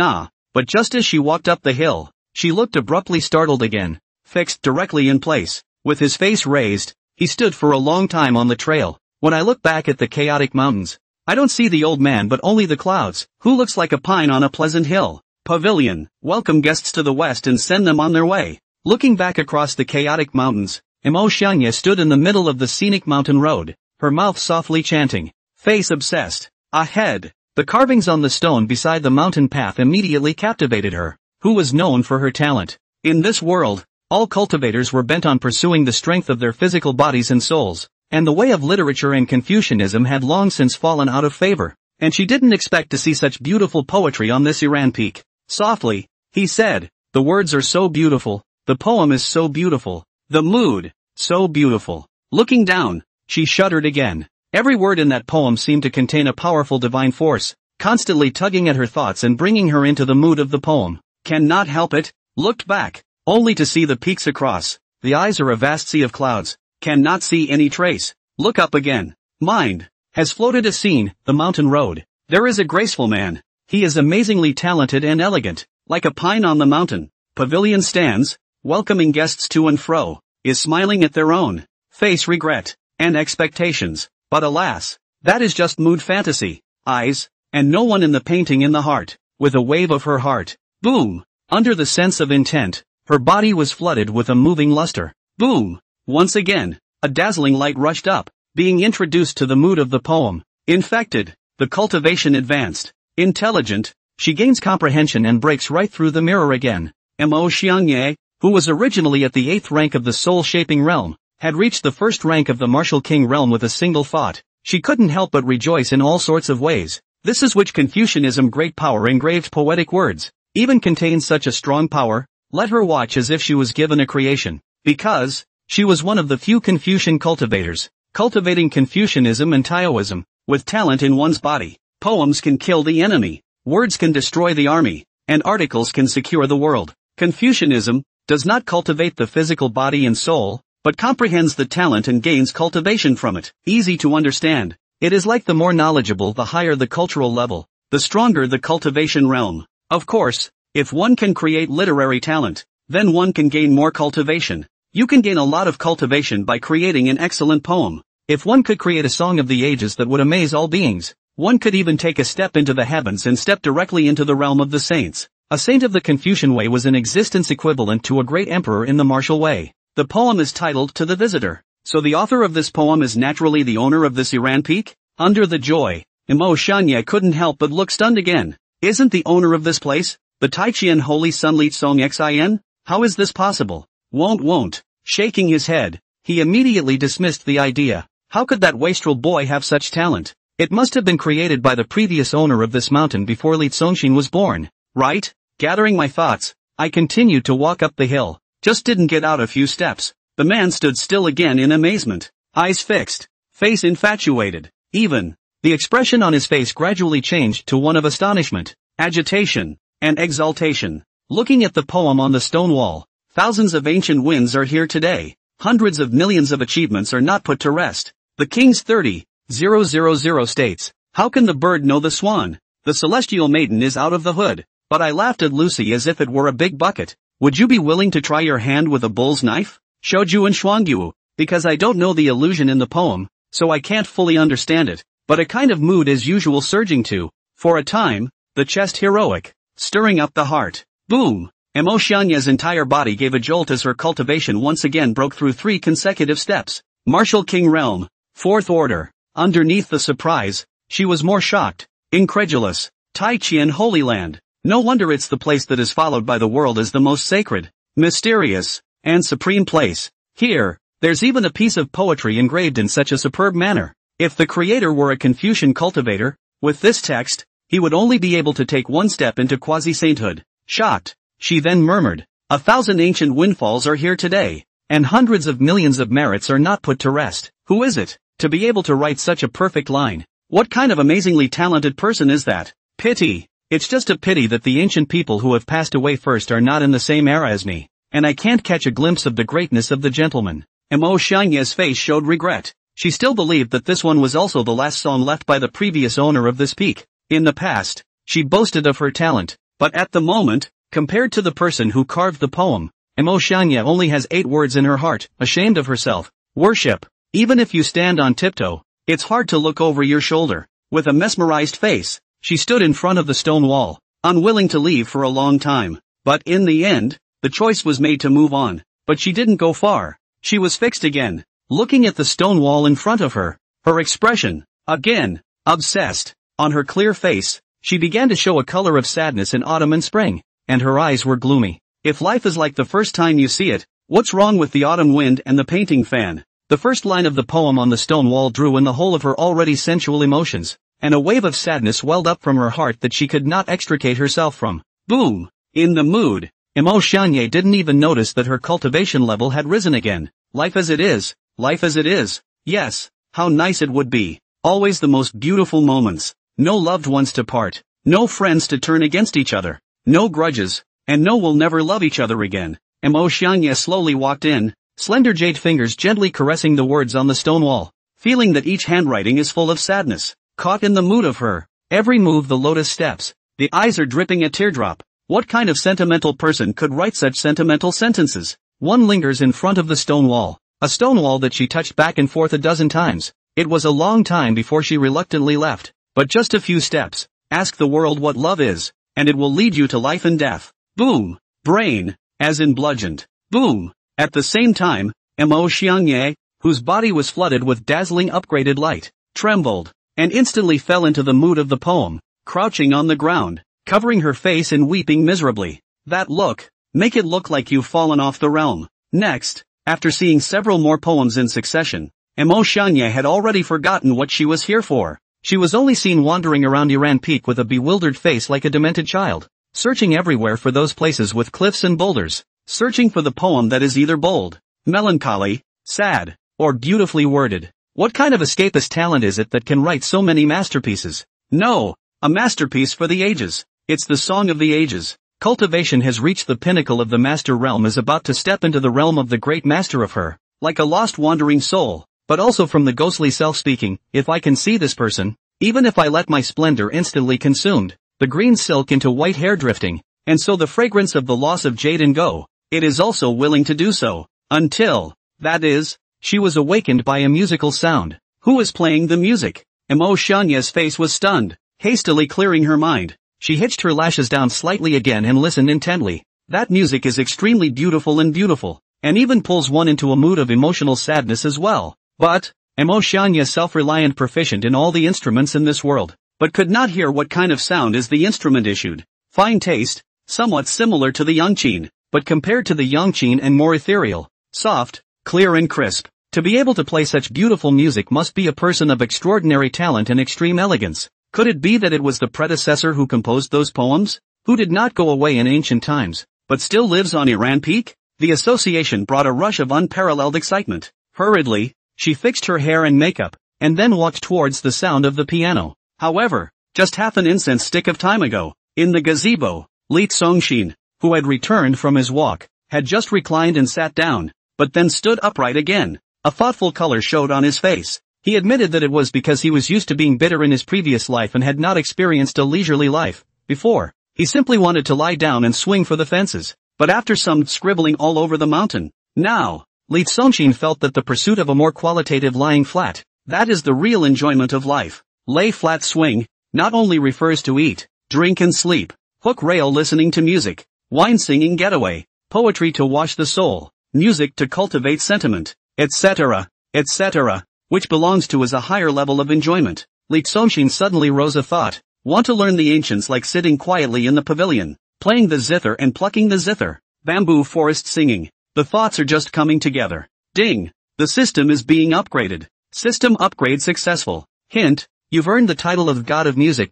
[SPEAKER 1] but just as she walked up the hill, she looked abruptly startled again, fixed directly in place. With his face raised, he stood for a long time on the trail. When I look back at the chaotic mountains, I don't see the old man but only the clouds, who looks like a pine on a pleasant hill. Pavilion, welcome guests to the west and send them on their way. Looking back across the chaotic mountains, Mo Xiangye stood in the middle of the scenic mountain road, her mouth softly chanting, face obsessed. Ahead, the carvings on the stone beside the mountain path immediately captivated her, who was known for her talent. In this world, all cultivators were bent on pursuing the strength of their physical bodies and souls, and the way of literature and Confucianism had long since fallen out of favor, and she didn't expect to see such beautiful poetry on this Iran Peak. Softly, he said, the words are so beautiful, the poem is so beautiful, the mood, so beautiful. Looking down, she shuddered again. Every word in that poem seemed to contain a powerful divine force, constantly tugging at her thoughts and bringing her into the mood of the poem. Cannot help it, looked back, only to see the peaks across. The eyes are a vast sea of clouds, cannot see any trace. Look up again. Mind, has floated a scene, the mountain road. There is a graceful man. He is amazingly talented and elegant, like a pine on the mountain. Pavilion stands, welcoming guests to and fro, is smiling at their own face regret and expectations. But alas, that is just mood fantasy, eyes, and no one in the painting in the heart. With a wave of her heart, boom, under the sense of intent, her body was flooded with a moving luster. Boom, once again, a dazzling light rushed up, being introduced to the mood of the poem. Infected, the cultivation advanced. Intelligent, she gains comprehension and breaks right through the mirror again. Mo Xiangye, who was originally at the 8th rank of the soul-shaping realm, had reached the 1st rank of the martial king realm with a single thought. She couldn't help but rejoice in all sorts of ways. This is which Confucianism great power engraved poetic words, even contains such a strong power. Let her watch as if she was given a creation, because she was one of the few Confucian cultivators, cultivating Confucianism and Taoism, with talent in one's body. Poems can kill the enemy, words can destroy the army, and articles can secure the world. Confucianism does not cultivate the physical body and soul, but comprehends the talent and gains cultivation from it. Easy to understand. It is like the more knowledgeable the higher the cultural level, the stronger the cultivation realm. Of course, if one can create literary talent, then one can gain more cultivation. You can gain a lot of cultivation by creating an excellent poem. If one could create a song of the ages that would amaze all beings, one could even take a step into the heavens and step directly into the realm of the saints. A saint of the Confucian way was an existence equivalent to a great emperor in the martial way. The poem is titled To the Visitor. So the author of this poem is naturally the owner of this Iran Peak? Under the joy, Mo Xiangye couldn't help but look stunned again. Isn't the owner of this place the Taichian Holy Sun Li Song Xin? How is this possible? Won't. Shaking his head, he immediately dismissed the idea. How could that wastrel boy have such talent? It must have been created by the previous owner of this mountain before Li Songshin was born, right? Gathering my thoughts, I continued to walk up the hill. Just didn't get out a few steps. The man stood still again in amazement, eyes fixed, face infatuated. Even The expression on his face gradually changed to one of astonishment, agitation, and exaltation. Looking at the poem on the stone wall, thousands of ancient winds are here today. Hundreds of millions of achievements are not put to rest. The King's 30,000 states, how can the bird know the swan? The celestial maiden is out of the hood. But I laughed at Lucy as if it were a big bucket. Would you be willing to try your hand with a bull's knife? Shouju and Shuangyu, because I don't know the illusion in the poem, so I can't fully understand it, but a kind of mood as usual surging to, for a time, the chest heroic, stirring up the heart. Boom! Emo Xiangye's entire body gave a jolt as her cultivation once again broke through 3 consecutive steps. Martial King Realm, 4th Order. Underneath the surprise, she was more shocked, incredulous. Tai Qian Holy Land. No wonder it's the place that is followed by the world as the most sacred, mysterious, and supreme place. Here, there's even a piece of poetry engraved in such a superb manner. If the creator were a Confucian cultivator, with this text, he would only be able to take one step into quasi-sainthood. Shocked, she then murmured, 1,000 ancient windfalls are here today, and hundreds of millions of merits are not put to rest. Who is it, to be able to write such a perfect line? What kind of amazingly talented person is that? Pity. It's just a pity that the ancient people who have passed away first are not in the same era as me, and I can't catch a glimpse of the greatness of the gentleman. Emo Xiangye's face showed regret. She still believed that this one was also the last song left by the previous owner of this peak. In the past, she boasted of her talent, but at the moment, compared to the person who carved the poem, Emo Xiangye only has 8 words in her heart, ashamed of herself. Worship. Even if you stand on tiptoe, it's hard to look over your shoulder. With a mesmerized face, she stood in front of the stone wall, unwilling to leave for a long time. But in the end, the choice was made to move on. But she didn't go far. She was fixed again, looking at the stone wall in front of her. Her expression, again, obsessed, on her clear face, she began to show a color of sadness in autumn and spring, and her eyes were gloomy. If life is like the first time you see it, what's wrong with the autumn wind and the painting fan? The first line of the poem on the stone wall drew in the whole of her already sensual emotions, and a wave of sadness welled up from her heart that she could not extricate herself from. Boom! In the mood, Emo Xiangye didn't even notice that her cultivation level had risen again. Life as it is, life as it is. Yes, how nice it would be. Always the most beautiful moments. No loved ones to part. No friends to turn against each other. No grudges, and no we'll never love each other again. Emo Xiangye slowly walked in, slender jade fingers gently caressing the words on the stone wall, feeling that each handwriting is full of sadness. Caught in the mood of her, every move the lotus steps, the eyes are dripping a teardrop. What kind of sentimental person could write such sentimental sentences? One lingers in front of the stone wall, a stone wall that she touched back and forth a dozen times. It was a long time before she reluctantly left, but just a few steps. Ask the world what love is, and it will lead you to life and death. Boom! Brain, as in bludgeoned. Boom! At the same time, Emo Xiangye, whose body was flooded with dazzling upgraded light, trembled, and instantly fell into the mood of the poem, crouching on the ground, covering her face and weeping miserably. That look, make it look like you've fallen off the realm. Next, after seeing several more poems in succession, Emo Xiangye had already forgotten what she was here for. She was only seen wandering around Iran Peak with a bewildered face like a demented child, searching everywhere for those places with cliffs and boulders, searching for the poem that is either bold, melancholy, sad, or beautifully worded. What kind of escapist talent is it that can write so many masterpieces? No, a masterpiece for the ages. It's the song of the ages. Cultivation has reached the pinnacle of the master realm, is about to step into the realm of the great master of her, like a lost wandering soul, but also from the ghostly self speaking, if I can see this person, even if I let my splendor instantly consumed, the green silk into white hair drifting, and so the fragrance of the loss of jade and go, it is also willing to do so, until, that is, she was awakened by a musical sound. Who was playing the music? Emo Xiangye's face was stunned. Hastily clearing her mind, she hitched her lashes down slightly again and listened intently. That music is extremely beautiful, and even pulls one into a mood of emotional sadness as well. But, Emo Xiangye, self-reliant, proficient in all the instruments in this world, but could not hear what kind of sound is the instrument issued. Fine taste, somewhat similar to the Yangqin, but compared to the Yangqin and more ethereal, soft, clear and crisp. To be able to play such beautiful music must be a person of extraordinary talent and extreme elegance. Could it be that it was the predecessor who composed those poems, who did not go away in ancient times, but still lives on Iran Peak? The association brought a rush of unparalleled excitement. Hurriedly, she fixed her hair and makeup, and then walked towards the sound of the piano. However, just half an incense stick of time ago, in the gazebo, Lee Songshin, who had returned from his walk, had just reclined and sat down, but then stood upright again. A thoughtful color showed on his face. He admitted that it was because he was used to being bitter in his previous life and had not experienced a leisurely life before. He simply wanted to lie down and swing for the fences. But after some scribbling all over the mountain, now, Lee Songshin felt that the pursuit of a more qualitative lying flat, that is the real enjoyment of life. Lay flat swing, not only refers to eat, drink and sleep, hook rail listening to music, wine singing getaway, poetry to wash the soul, music to cultivate sentiment, etc., etc., which belongs to as a higher level of enjoyment. Lee Songshin suddenly rose a thought. Want to learn the ancients like sitting quietly in the pavilion, playing the zither and plucking the zither, bamboo forest singing. The thoughts are just coming together. Ding! The system is being upgraded. System upgrade successful. Hint, you've earned the title of God of Music.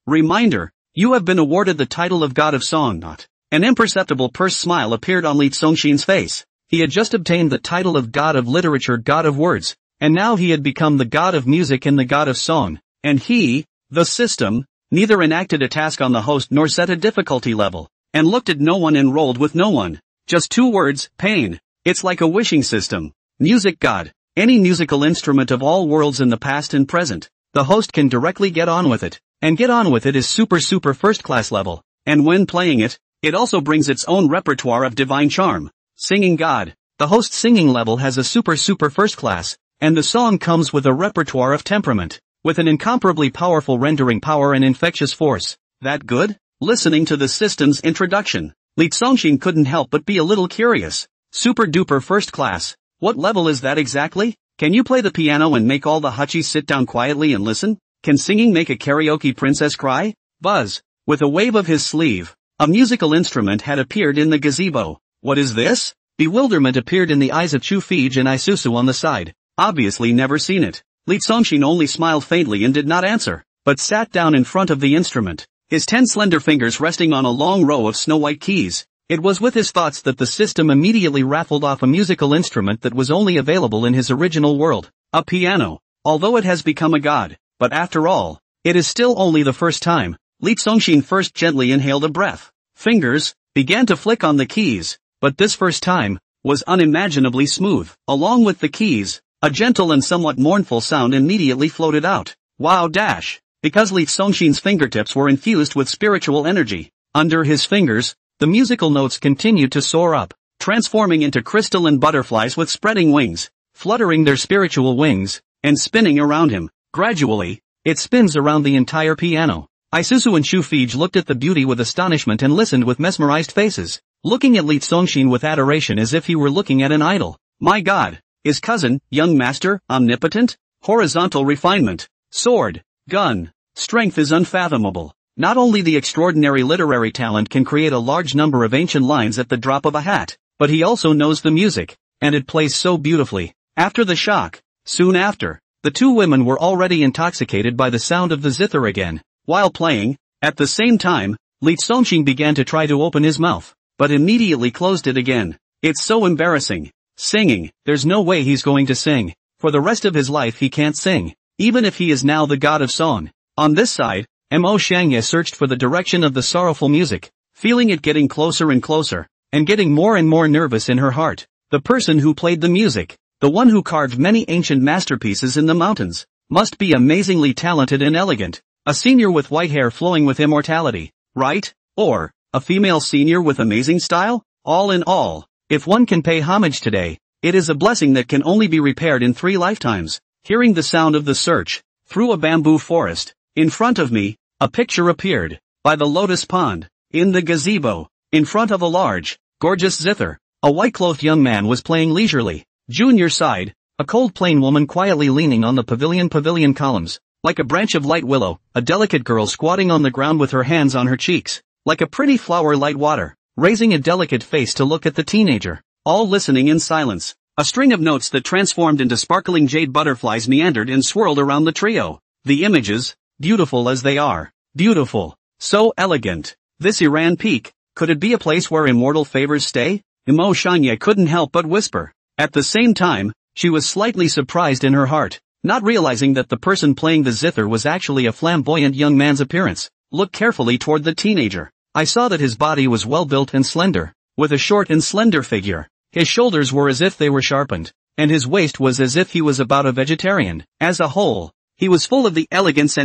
[SPEAKER 1] Reminder, you have been awarded the title of God of Song. An imperceptible pursed smile appeared on Lee Songshin's face. He had just obtained the title of God of Literature, God of Words, and now he had become the God of Music and the God of Song. And he, the system, neither enacted a task on the host nor set a difficulty level, and looked at no one and rolled with no one. Just 2 words, pain. It's like a wishing system. Music God. Any musical instrument of all worlds in the past and present. The host can directly get on with it. And get on with it is super first class level. And when playing it, it also brings its own repertoire of divine charm. Singing God. The host singing level has a super first class, and the song comes with a repertoire of temperament, with an incomparably powerful rendering power and infectious force. That good? Listening to the system's introduction, Lee Songshin couldn't help but be a little curious. Super duper first class. What level is that exactly? Can you play the piano and make all the hutchies sit down quietly and listen? Can singing make a karaoke princess cry? Buzz. With a wave of his sleeve, a musical instrument had appeared in the gazebo. What is this? Bewilderment appeared in the eyes of Chu Fij and Isusu on the side. Obviously never seen it. Lee Songshin only smiled faintly and did not answer, but sat down in front of the instrument, his 10 slender fingers resting on a long row of snow-white keys. It was with his thoughts that the system immediately raffled off a musical instrument that was only available in his original world, a piano. Although it has become a god, but after all, it is still only the first time. Lee Songshin first gently inhaled a breath. Fingers began to flick on the keys, but this first time was unimaginably smooth. Along with the keys, a gentle and somewhat mournful sound immediately floated out. Wow dash! Because Lee Songshin's fingertips were infused with spiritual energy, under his fingers, the musical notes continued to soar up, transforming into crystalline butterflies with spreading wings, fluttering their spiritual wings, and spinning around him. Gradually, it spins around the entire piano. Isusu and Chu Fij looked at the beauty with astonishment and listened with mesmerized faces, looking at Lee Songshin with adoration as if he were looking at an idol. My God! Is cousin, young master, omnipotent? Horizontal refinement. Sword. Gun. Strength is unfathomable. Not only the extraordinary literary talent can create a large number of ancient lines at the drop of a hat, but he also knows the music, and it plays so beautifully. After the shock, soon after, the 2 women were already intoxicated by the sound of the zither again. While playing, at the same time, Lee Songshin began to try to open his mouth, but immediately closed it again. It's so embarrassing. Singing, there's no way he's going to sing. For the rest of his life he can't sing, even if he is now the god of song. On this side, Mo Shangye searched for the direction of the sorrowful music, feeling it getting closer and closer, and getting more and more nervous in her heart. The person who played the music, the one who carved many ancient masterpieces in the mountains, must be amazingly talented and elegant. A senior with white hair flowing with immortality, right? Or, a female senior with amazing style? All in all, if one can pay homage today, it is a blessing that can only be repaired in 3 lifetimes. Hearing the sound of the search, through a bamboo forest, in front of me, a picture appeared, by the lotus pond, in the gazebo, in front of a large, gorgeous zither. A white-clothed young man was playing leisurely. Junior side, a cold plain woman quietly leaning on the pavilion columns, like a branch of light willow, a delicate girl squatting on the ground with her hands on her cheeks, like a pretty flower light water, raising a delicate face to look at the teenager, all listening in silence. A string of notes that transformed into sparkling jade butterflies meandered and swirled around the trio. The images, beautiful as they are, beautiful, so elegant. This Iran peak, could it be a place where immortal favors stay? Mo Shangye couldn't help but whisper. At the same time, she was slightly surprised in her heart. not realizing that the person playing the zither was actually a flamboyant young man's appearance. Looked carefully toward the teenager. I saw that his body was well built and slender, with a short and slender figure. His shoulders were as if they were sharpened, and his waist was as if he was about a vegetarian. As a whole, he was full of the elegance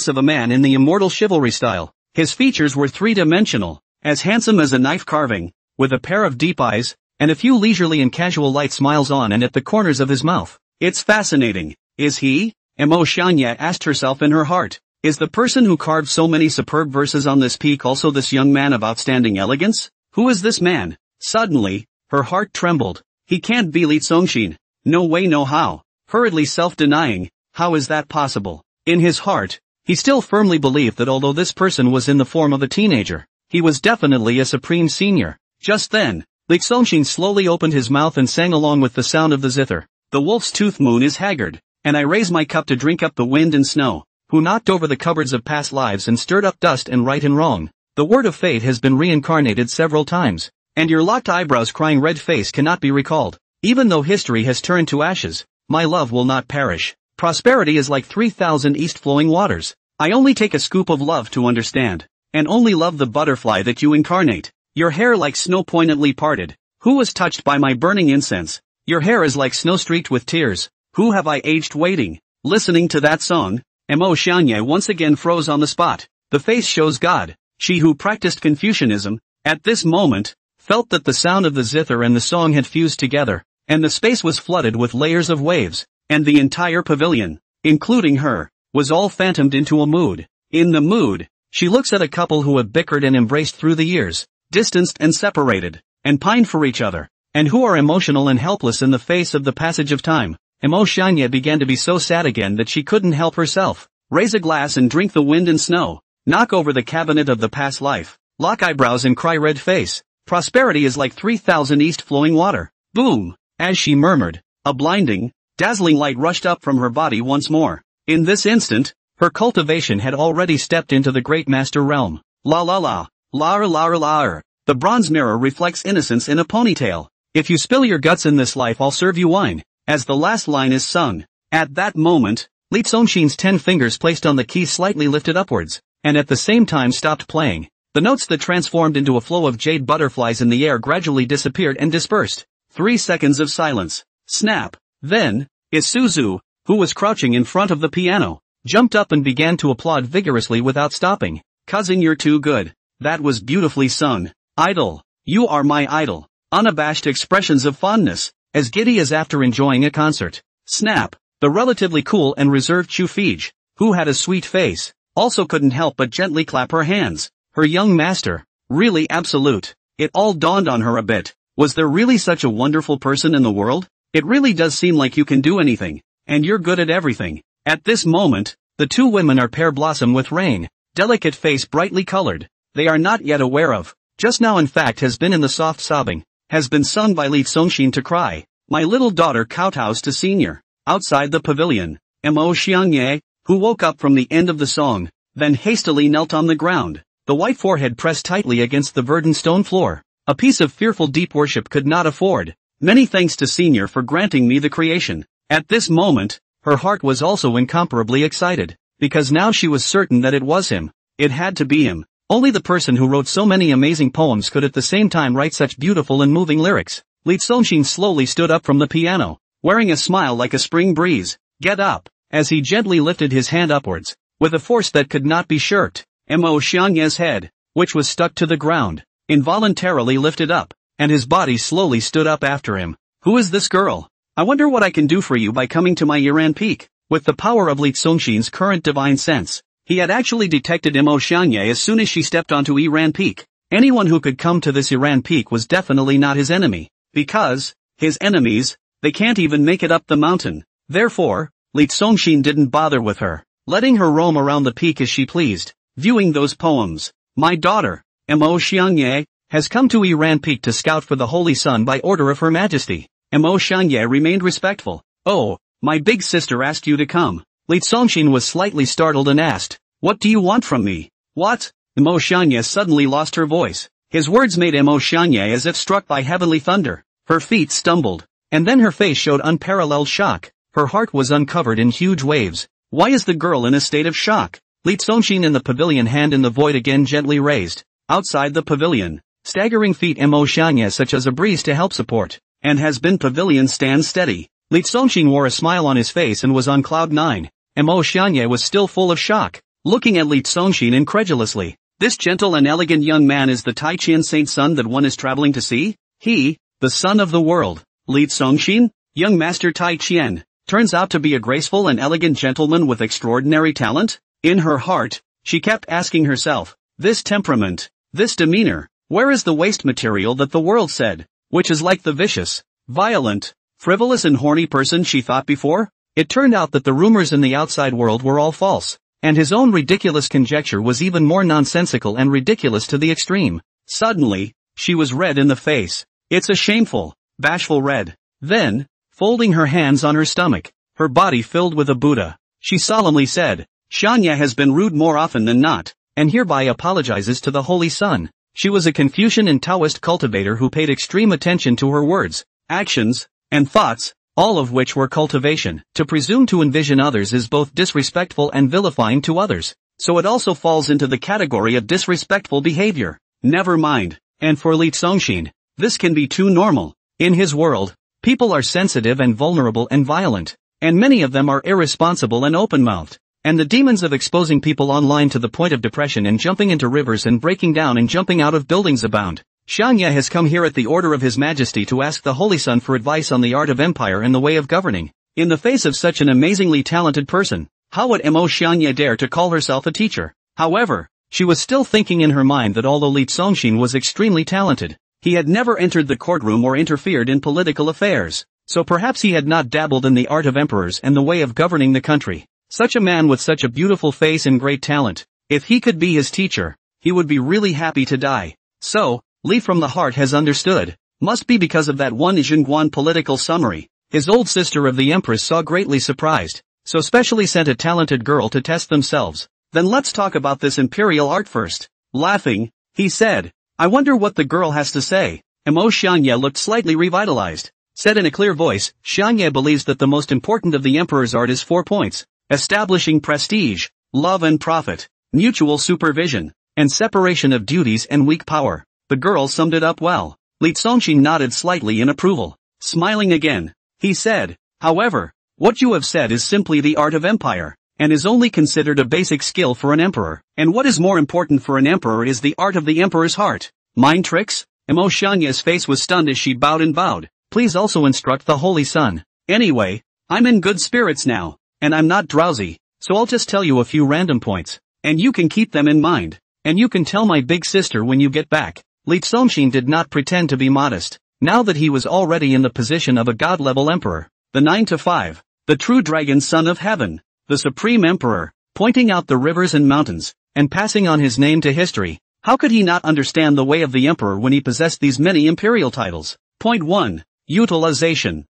[SPEAKER 1] of a man in the immortal chivalry style. His features were three-dimensional, as handsome as a knife carving, with a pair of deep eyes, and a few leisurely and casual light smiles on and at the corners of his mouth. It's fascinating. Is he? Mo Xianye asked herself in her heart. Is the person who carved so many superb verses on this peak also this young man of outstanding elegance? Who is this man? Suddenly, her heart trembled. He can't be Li Congxin. No way, no how. Hurriedly self-denying, how is that possible? In his heart, he still firmly believed that although this person was in the form of a teenager, he was definitely a supreme senior. Just then, Li Congxin slowly opened his mouth and sang along with the sound of the zither. The wolf's tooth moon is haggard, and I raise my cup to drink up the wind and snow, who knocked over the cupboards of past lives and stirred up dust and right and wrong. The word of fate has been reincarnated several times, and your locked eyebrows crying red face cannot be recalled. Even though history has turned to ashes, my love will not perish. Prosperity is like 3,000 east-flowing waters. I only take a scoop of love to understand, and only love the butterfly that you incarnate. Your hair like snow poignantly parted. Who was touched by my burning incense? Your hair is like snow streaked with tears. Who have I aged waiting? Listening to that song, Mo Xianye once again froze on the spot. The face shows God. She who practiced Confucianism, at this moment, felt that the sound of the zither and the song had fused together, and the space was flooded with layers of waves, and the entire pavilion, including her, was all phantomed into a mood. In the mood, she looks at a couple who have bickered and embraced through the years, distanced and separated, and pined for each other, and who are emotional and helpless in the face of the passage of time. Mo Xianye began to be so sad again that she couldn't help herself. Raise a glass and drink the wind and snow. Knock over the cabinet of the past life. Lock eyebrows and cry red face. Prosperity is like 3,000 east flowing water. Boom! As she murmured, a blinding, dazzling light rushed up from her body once more. In this instant, her cultivation had already stepped into the great master realm. La la la. La la la. The bronze mirror reflects innocence in a ponytail. If you spill your guts in this life, I'll serve you wine. As the last line is sung, at that moment, Li Congxin's 10 fingers placed on the keys slightly lifted upwards, and at the same time stopped playing. The notes that transformed into a flow of jade butterflies in the air gradually disappeared and dispersed. 3 seconds of silence. Snap. Then, Isuzu, who was crouching in front of the piano, jumped up and began to applaud vigorously without stopping. Cousin, you're too good. That was beautifully sung. Idol. You are my idol. Unabashed expressions of fondness, as giddy as after enjoying a concert. Snap. The relatively cool and reserved Chu Fij, who had a sweet face, also couldn't help but gently clap her hands. Her young master, really absolute. It all dawned on her a bit. Was there really such a wonderful person in the world? It really does seem like you can do anything, and you're good at everything. At this moment, the two women are pear blossom with rain, delicate face brightly colored. They are not yet aware of, just now in fact has been in the soft sobbing, has been sung by Li Congxin to cry. My little daughter kowtows to senior. Outside the pavilion, Mo Xianye, who woke up from the end of the song, then hastily knelt on the ground, the white forehead pressed tightly against the verdant stone floor. A piece of fearful deep worship could not afford. Many thanks to senior for granting me the creation. At this moment, her heart was also incomparably excited, because now she was certain that it was him. It had to be him. Only the person who wrote so many amazing poems could at the same time write such beautiful and moving lyrics. Li Congxin slowly stood up from the piano, wearing a smile like a spring breeze. Get up, as he gently lifted his hand upwards, with a force that could not be shirked. Mo Xianye's head, which was stuck to the ground, involuntarily lifted up, and his body slowly stood up after him. Who is this girl? I wonder what I can do for you by coming to my Iran Peak. With the power of Li Congxin's current divine sense, he had actually detected Mo Xianye as soon as she stepped onto Iran Peak. Anyone who could come to this Iran Peak was definitely not his enemy, because, his enemies, they can't even make it up the mountain. Therefore, Li Congxin didn't bother with her, letting her roam around the peak as she pleased, viewing those poems. My daughter, Mo Xianye, has come to Iran Peak to scout for the Holy Sun by order of Her Majesty. Mo Xianye remained respectful. Oh, my big sister asked you to come. Li Congxin was slightly startled and asked, what do you want from me? What? Mo Xianye suddenly lost her voice. His words made Mo Xianye as if struck by heavenly thunder. Her feet stumbled, and then her face showed unparalleled shock. Her heart was uncovered in huge waves. Why is the girl in a state of shock? Li Tsongxin in the pavilion, hand in the void again gently raised. Outside the pavilion, staggering feet Mo Xianye such as a breeze to help support. And has been pavilion stands steady. Li Tsongxin wore a smile on his face and was on cloud nine. Mo Xianye was still full of shock, looking at Li Tsongxin incredulously. This gentle and elegant young man is the Tai Qian saint's son that one is traveling to see? He, the son of the world. Li Tsongxin, young master Tai Qian, turns out to be a graceful and elegant gentleman with extraordinary talent? In her heart, she kept asking herself, this temperament, this demeanor, where is the waste material that the world said, which is like the vicious, violent, frivolous and horny person she thought before? It turned out that the rumors in the outside world were all false, and his own ridiculous conjecture was even more nonsensical and ridiculous to the extreme. Suddenly, she was red in the face. It's a shameful, bashful red. Then, folding her hands on her stomach, her body filled with a Buddha, she solemnly said, Xianye has been rude more often than not, and hereby apologizes to the Holy Sun. She was a Confucian and Taoist cultivator who paid extreme attention to her words, actions, and thoughts, all of which were cultivation. To presume to envision others is both disrespectful and vilifying to others, so it also falls into the category of disrespectful behavior. Never mind. And for Li Tsongxin, this can be too normal. In his world, people are sensitive and vulnerable and violent, and many of them are irresponsible and open-mouthed. And the demons of exposing people online to the point of depression and jumping into rivers and breaking down and jumping out of buildings abound. Xianye has come here at the order of His Majesty to ask the Holy Sun for advice on the art of empire and the way of governing. In the face of such an amazingly talented person, how would Mo Xianye dare to call herself a teacher? However, she was still thinking in her mind that although Li Tsongxin was extremely talented, he had never entered the courtroom or interfered in political affairs, so perhaps he had not dabbled in the art of emperors and the way of governing the country. Such a man with such a beautiful face and great talent, if he could be his teacher, he would be really happy to die. So, Li from the heart has understood. Must be because of that one Zhongguan political summary. His old sister of the empress saw greatly surprised, so specially sent a talented girl to test themselves. Then let's talk about this imperial art first. Laughing, he said, I wonder what the girl has to say. Mo Xianye looked slightly revitalized. Said in a clear voice, Xianye believes that the most important of the emperor's art is 4 points. Establishing prestige, love and profit, mutual supervision, and separation of duties and weak power. The girl summed it up well. Li Tsongxin nodded slightly in approval. Smiling again, he said, however, what you have said is simply the art of empire, and is only considered a basic skill for an emperor. And what is more important for an emperor is the art of the emperor's heart. Mind tricks? Mo Xianye's face was stunned as she bowed and bowed. Please also instruct the Holy Sun. Anyway, I'm in good spirits now. And I'm not drowsy, so I'll just tell you a few random points, and you can keep them in mind, and you can tell my big sister when you get back. Li Tsongxin did not pretend to be modest, now that he was already in the position of a god-level emperor, the 9 to 5, the true dragon son of heaven, the supreme emperor, pointing out the rivers and mountains, and passing on his name to history. How could he not understand the way of the emperor when he possessed these many imperial titles? Point 1. Utilization.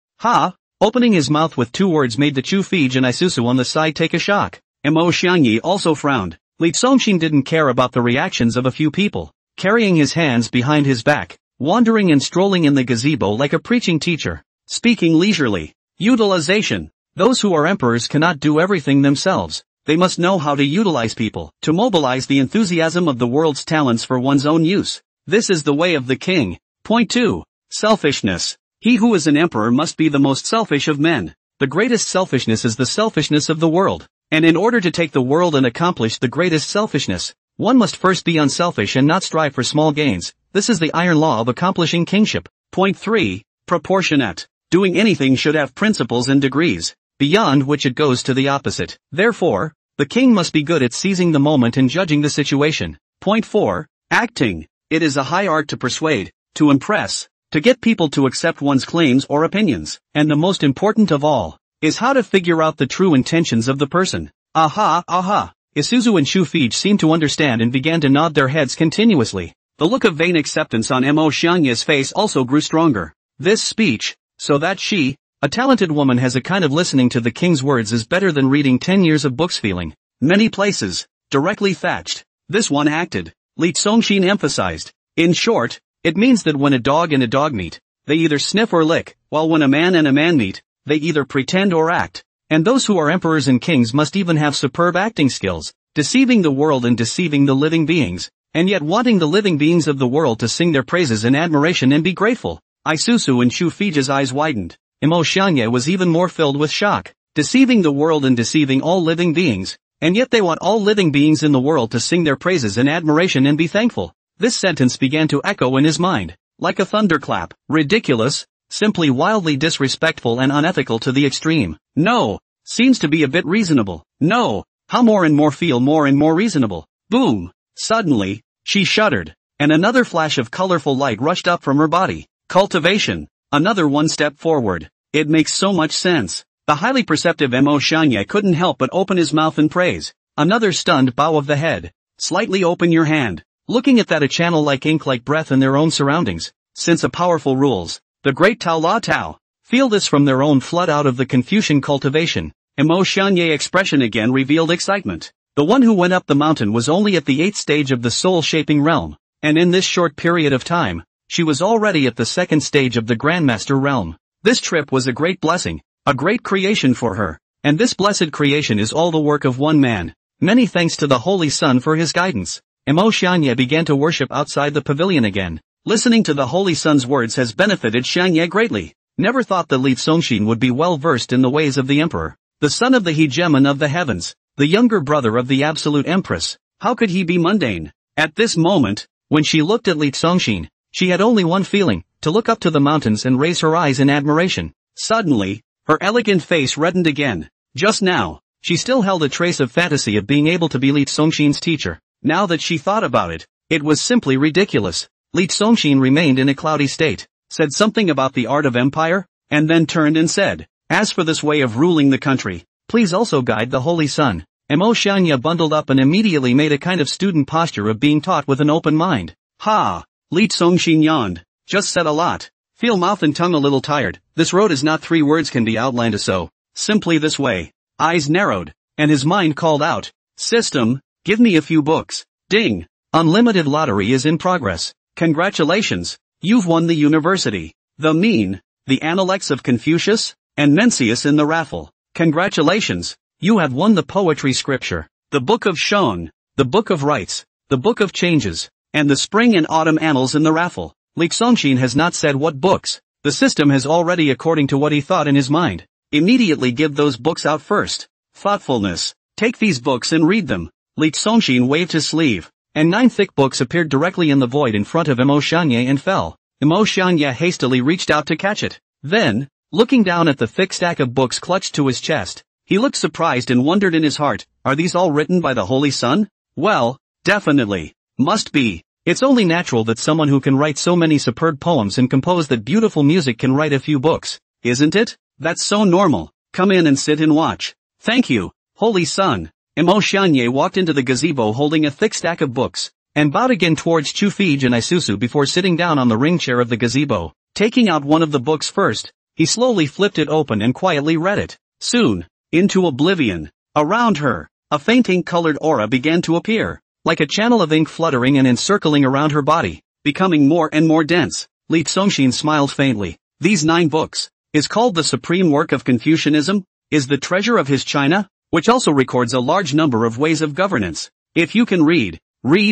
[SPEAKER 1] Opening his mouth with 2 words made the Chu Fij and Isusu on the side take a shock. Mo Xianye also frowned. Li Tsongxin didn't care about the reactions of a few people, carrying his hands behind his back, wandering and strolling in the gazebo like a preaching teacher, speaking leisurely. Utilization. Those who are emperors cannot do everything themselves. They must know how to utilize people, to mobilize the enthusiasm of the world's talents for one's own use. This is the way of the king. Point 2. Selfishness. He who is an emperor must be the most selfish of men. The greatest selfishness is the selfishness of the world. And in order to take the world and accomplish the greatest selfishness, one must first be unselfish and not strive for small gains. This is the iron law of accomplishing kingship. Point 3. Proportionate. Doing anything should have principles and degrees, beyond which it goes to the opposite. Therefore, the king must be good at seizing the moment and judging the situation. Point 4. Acting. It is a high art to persuade, to impress, to get people to accept one's claims or opinions. And the most important of all, is how to figure out the true intentions of the person. Isuzu and Chu Fij seemed to understand and began to nod their heads continuously. The look of vain acceptance on Mo Xianye's face also grew stronger. This speech, so that she, a talented woman, has a kind of listening to the king's words is better than reading 10 years of books feeling. Many places, directly thatched. This one acted, Li Tsongxin emphasized. In short, it means that when a dog and a dog meet, they either sniff or lick, while when a man and a man meet, they either pretend or act. And those who are emperors and kings must even have superb acting skills, deceiving the world and deceiving the living beings, and yet wanting the living beings of the world to sing their praises in admiration and be grateful. Isusu and Shufija's eyes widened. Imo Shanye was even more filled with shock. Deceiving the world and deceiving all living beings, and yet they want all living beings in the world to sing their praises in admiration and be thankful. This sentence began to echo in his mind, like a thunderclap. Ridiculous, simply wildly disrespectful and unethical to the extreme. No, seems to be a bit reasonable. No, how more and more feel more and more reasonable. Boom! Suddenly, she shuddered, and another flash of colorful light rushed up from her body. Cultivation. Another one step forward. It makes so much sense. The highly perceptive Mo Shanye couldn't help but open his mouth in praise. Another stunned bow of the head. Slightly open your hand. Looking at that a channel like ink like breath in their own surroundings. Since a powerful rules. The great Tao La Tao. Feel this from their own flood out of the Confucian cultivation. Mo Shanye expression again revealed excitement. The one who went up the mountain was only at the 8th stage of the soul-shaping realm. And in this short period of time, she was already at the 2nd stage of the Grandmaster realm. This trip was a great blessing, a great creation for her, and this blessed creation is all the work of one man. Many thanks to the Holy Sun for his guidance. Mo Shanye began to worship outside the pavilion again. Listening to the Holy Sun's words has benefited Shanye greatly. Never thought that Li Songshin would be well versed in the ways of the emperor, the son of the hegemon of the heavens, the younger brother of the absolute empress. How could he be mundane? At this moment, when she looked at Li Songshin, she had only one feeling, to look up to the mountains and raise her eyes in admiration. Suddenly, her elegant face reddened again. Just now, she still held a trace of fantasy of being able to be Li Songshin's teacher. Now that she thought about it, it was simply ridiculous. Li Songshin remained in a cloudy state, said something about the art of empire, and then turned and said, as for this way of ruling the country, please also guide the Holy Sun. Mo Shanye bundled up and immediately made a kind of student posture of being taught with an open mind. Ha! Li Songshin yawned. Just said a lot. Feel mouth and tongue a little tired. This road is not 3 words can be outlined so. Simply this way. Eyes narrowed, and his mind called out. System, give me a few books. Ding! Unlimited lottery is in progress. Congratulations, you've won the university. The Mean, the Analects of Confucius, and Mencius in the raffle. Congratulations, you have won the poetry scripture, the Book of Shong, the Book of Rites, the Book of Changes, and the Spring and Autumn Annals in the raffle. Li Songshin has not said what books. The system has already according to what he thought in his mind. Immediately give those books out first. Thoughtfulness. Take these books and read them. Li Songshin waved his sleeve, and 9 thick books appeared directly in the void in front of Mo Shanye and fell. Mo Shanye hastily reached out to catch it. Then, looking down at the thick stack of books clutched to his chest, he looked surprised and wondered in his heart, are these all written by the Holy Sun? Well, definitely. Must be. It's only natural that someone who can write so many superb poems and compose that beautiful music can write a few books, isn't it? That's so normal. Come in and sit and watch. Thank you, Holy Sun. Mo Shanye walked into the gazebo holding a thick stack of books, and bowed again towards Chufij and Isusu before sitting down on the ring chair of the gazebo. Taking out one of the books first, he slowly flipped it open and quietly read it. Soon, into oblivion, around her, a faint ink-colored aura began to appear, like a channel of ink fluttering and encircling around her body, becoming more and more dense. Li Songshin smiled faintly. These 9 books, is called the supreme work of Confucianism, is the treasure of his China, which also records a large number of ways of governance. If you can read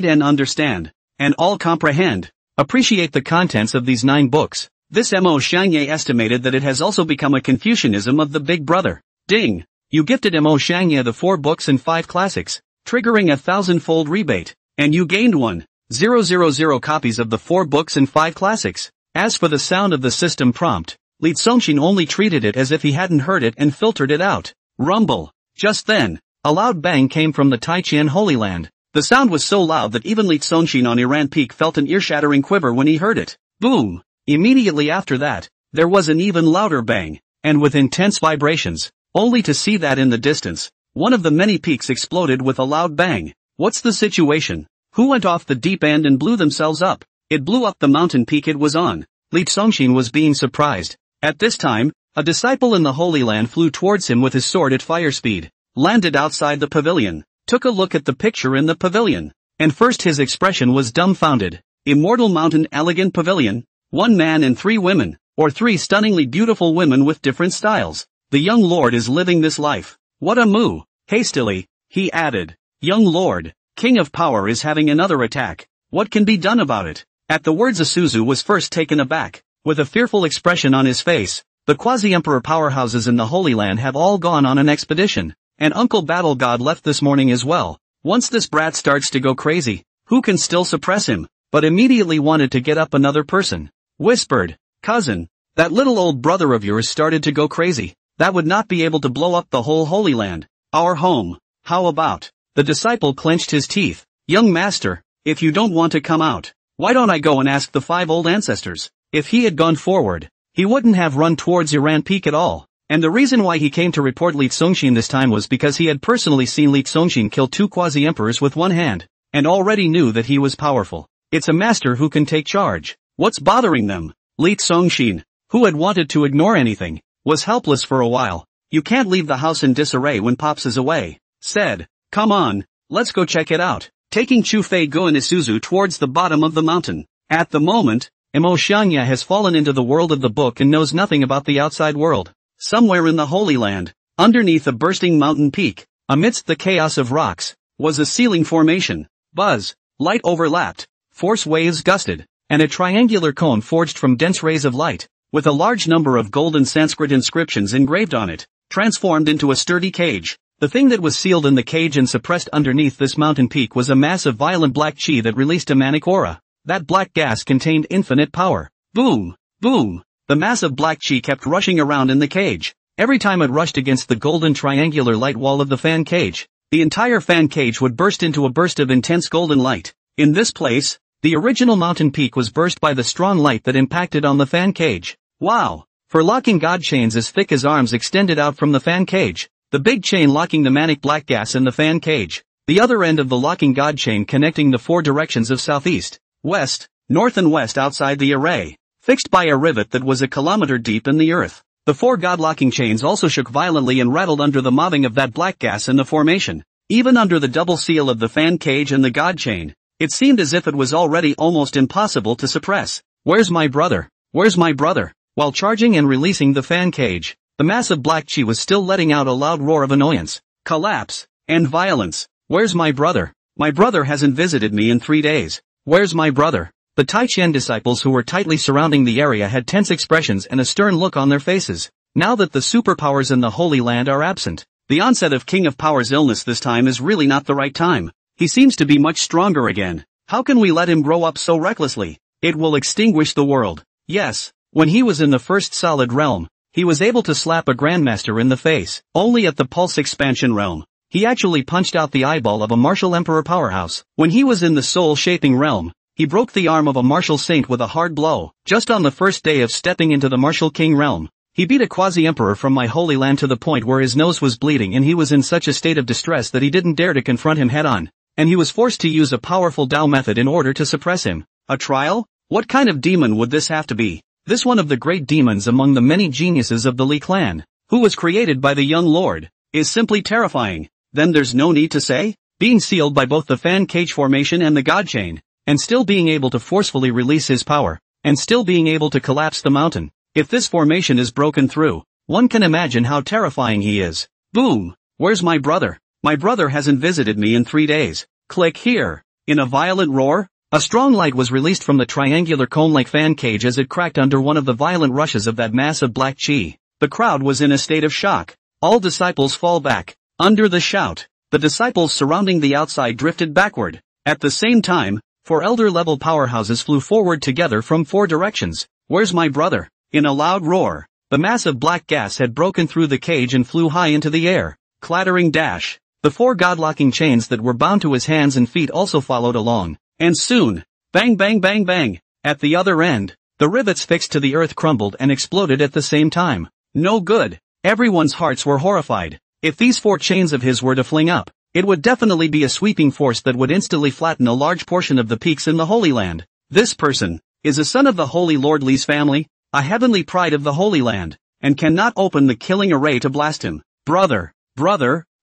[SPEAKER 1] and understand, and all comprehend, appreciate the contents of these 9 books, this Mo Shanye estimated that it has also become a Confucianism of the Big Brother. Ding! You gifted Mo Shanye the 4 books and 5 classics, triggering a 1,000-fold rebate, and you gained 1,000 copies of the 4 books and 5 classics. As for the sound of the system prompt, Li Songshin only treated it as if he hadn't heard it and filtered it out. Rumble. Just then, a loud bang came from the Taiqian Holy Land. The sound was so loud that even Li Songshin on Iran Peak felt an ear-shattering quiver when he heard it. Boom! Immediately after that, there was an even louder bang, and with intense vibrations, only to see that in the distance, one of the many peaks exploded with a loud bang. What's the situation? Who went off the deep end and blew themselves up? It blew up the mountain peak it was on. Li Songshin was being surprised. At this time, a disciple in the Holy Land flew towards him with his sword at fire speed, landed outside the pavilion, took a look at the picture in the pavilion, and first his expression was dumbfounded. Immortal Mountain Elegant Pavilion, 1 man and 3 women. or 3 stunningly beautiful women with different styles. The young lord is living this life. What a moo! Hastily, he added. Young lord, king of power is having another attack. What can be done about it? At the words Isuzu was first taken aback. With a fearful expression on his face, the quasi-emperor powerhouses in the Holy Land have all gone on an expedition, and Uncle Battle God left this morning as well. Once this brat starts to go crazy, who can still suppress him? But immediately wanted to get up another person. Whispered, cousin, that little old brother of yours started to go crazy. That would not be able to blow up the whole Holy Land. Our home. How about? The disciple clenched his teeth. Young master, if you don't want to come out, why don't I go and ask the 5 old ancestors? If he had gone forward, he wouldn't have run towards Iran Peak at all. And the reason why he came to report Li Tsongxin this time was because he had personally seen Li Tsongxin kill 2 quasi-emperors with one hand, and already knew that he was powerful. It's a master who can take charge. What's bothering them? Li Tsongxin, who had wanted to ignore anything, was helpless for a while. You can't leave the house in disarray when Pops is away. Said, come on, let's go check it out. Taking Chu Fei Go and Isuzu towards the bottom of the mountain. At the moment, Imo Xiangya has fallen into the world of the book and knows nothing about the outside world. Somewhere in the Holy Land, underneath a bursting mountain peak, amidst the chaos of rocks, was a ceiling formation. Buzz, light overlapped, force waves gusted, and a triangular cone forged from dense rays of light, with a large number of golden Sanskrit inscriptions engraved on it, transformed into a sturdy cage. The thing that was sealed in the cage and suppressed underneath this mountain peak was a mass of violent black chi that released a manic aura. That black gas contained infinite power. Boom! Boom! The mass of black chi kept rushing around in the cage. Every time it rushed against the golden triangular light wall of the fan cage, the entire fan cage would burst into a burst of intense golden light. In this place, the original mountain peak was burst by the strong light that impacted on the fan cage. Wow! For locking god chains as thick as arms extended out from the fan cage. The big chain locking the manic black gas in the fan cage. The other end of the locking god chain connecting the 4 directions of southeast, west, north and west outside the array, fixed by a rivet that was a kilometer deep in the earth. The 4 god-locking chains also shook violently and rattled under the mobbing of that black gas in the formation. Even under the double seal of the fan cage and the god chain, it seemed as if it was already almost impossible to suppress. Where's my brother? Where's my brother? While charging and releasing the fan cage, the massive black chi was still letting out a loud roar of annoyance, collapse, and violence. Where's my brother? My brother hasn't visited me in 3 days. Where's my brother? The Tai Qian disciples who were tightly surrounding the area had tense expressions and a stern look on their faces. Now that the superpowers in the Holy Land are absent, the onset of King of Power's illness this time is really not the right time. He seems to be much stronger again. How can we let him grow up so recklessly? It will extinguish the world. Yes, when he was in the first solid realm, he was able to slap a grandmaster in the face. Only at the pulse expansion realm, he actually punched out the eyeball of a martial emperor powerhouse. When he was in the soul-shaping realm, he broke the arm of a martial saint with a hard blow. Just on the first day of stepping into the martial king realm, he beat a quasi-emperor from my Holy Land to the point where his nose was bleeding and he was in such a state of distress that he didn't dare to confront him head-on. And he was forced to use a powerful Dao method in order to suppress him. A trial? What kind of demon would this have to be? This one of the great demons among the many geniuses of the Li clan, who was created by the young lord, is simply terrifying. Then there's no need to say? Being sealed by both the fan cage formation and the god chain, and still being able to forcefully release his power, and still being able to collapse the mountain. If this formation is broken through, one can imagine how terrifying he is. Boom! Where's my brother? My brother hasn't visited me in 3 days. Click here. In a violent roar, a strong light was released from the triangular cone-like fan cage as it cracked under one of the violent rushes of that mass of black chi. The crowd was in a state of shock. All disciples fall back. Under the shout, the disciples surrounding the outside drifted backward. At the same time, 4 elder-level powerhouses flew forward together from 4 directions. Where's my brother? In a loud roar, the mass of black gas had broken through the cage and flew high into the air. Clattering dash. The 4 god-locking chains that were bound to his hands and feet also followed along. And soon, bang bang bang bang, at the other end, the rivets fixed to the earth crumbled and exploded at the same time. No good. Everyone's hearts were horrified. If these 4 chains of his were to fling up, it would definitely be a sweeping force that would instantly flatten a large portion of the peaks in the Holy Land. This person is a son of the Holy Lord Li's family, a heavenly pride of the Holy Land, and cannot open the killing array to blast him. Brother,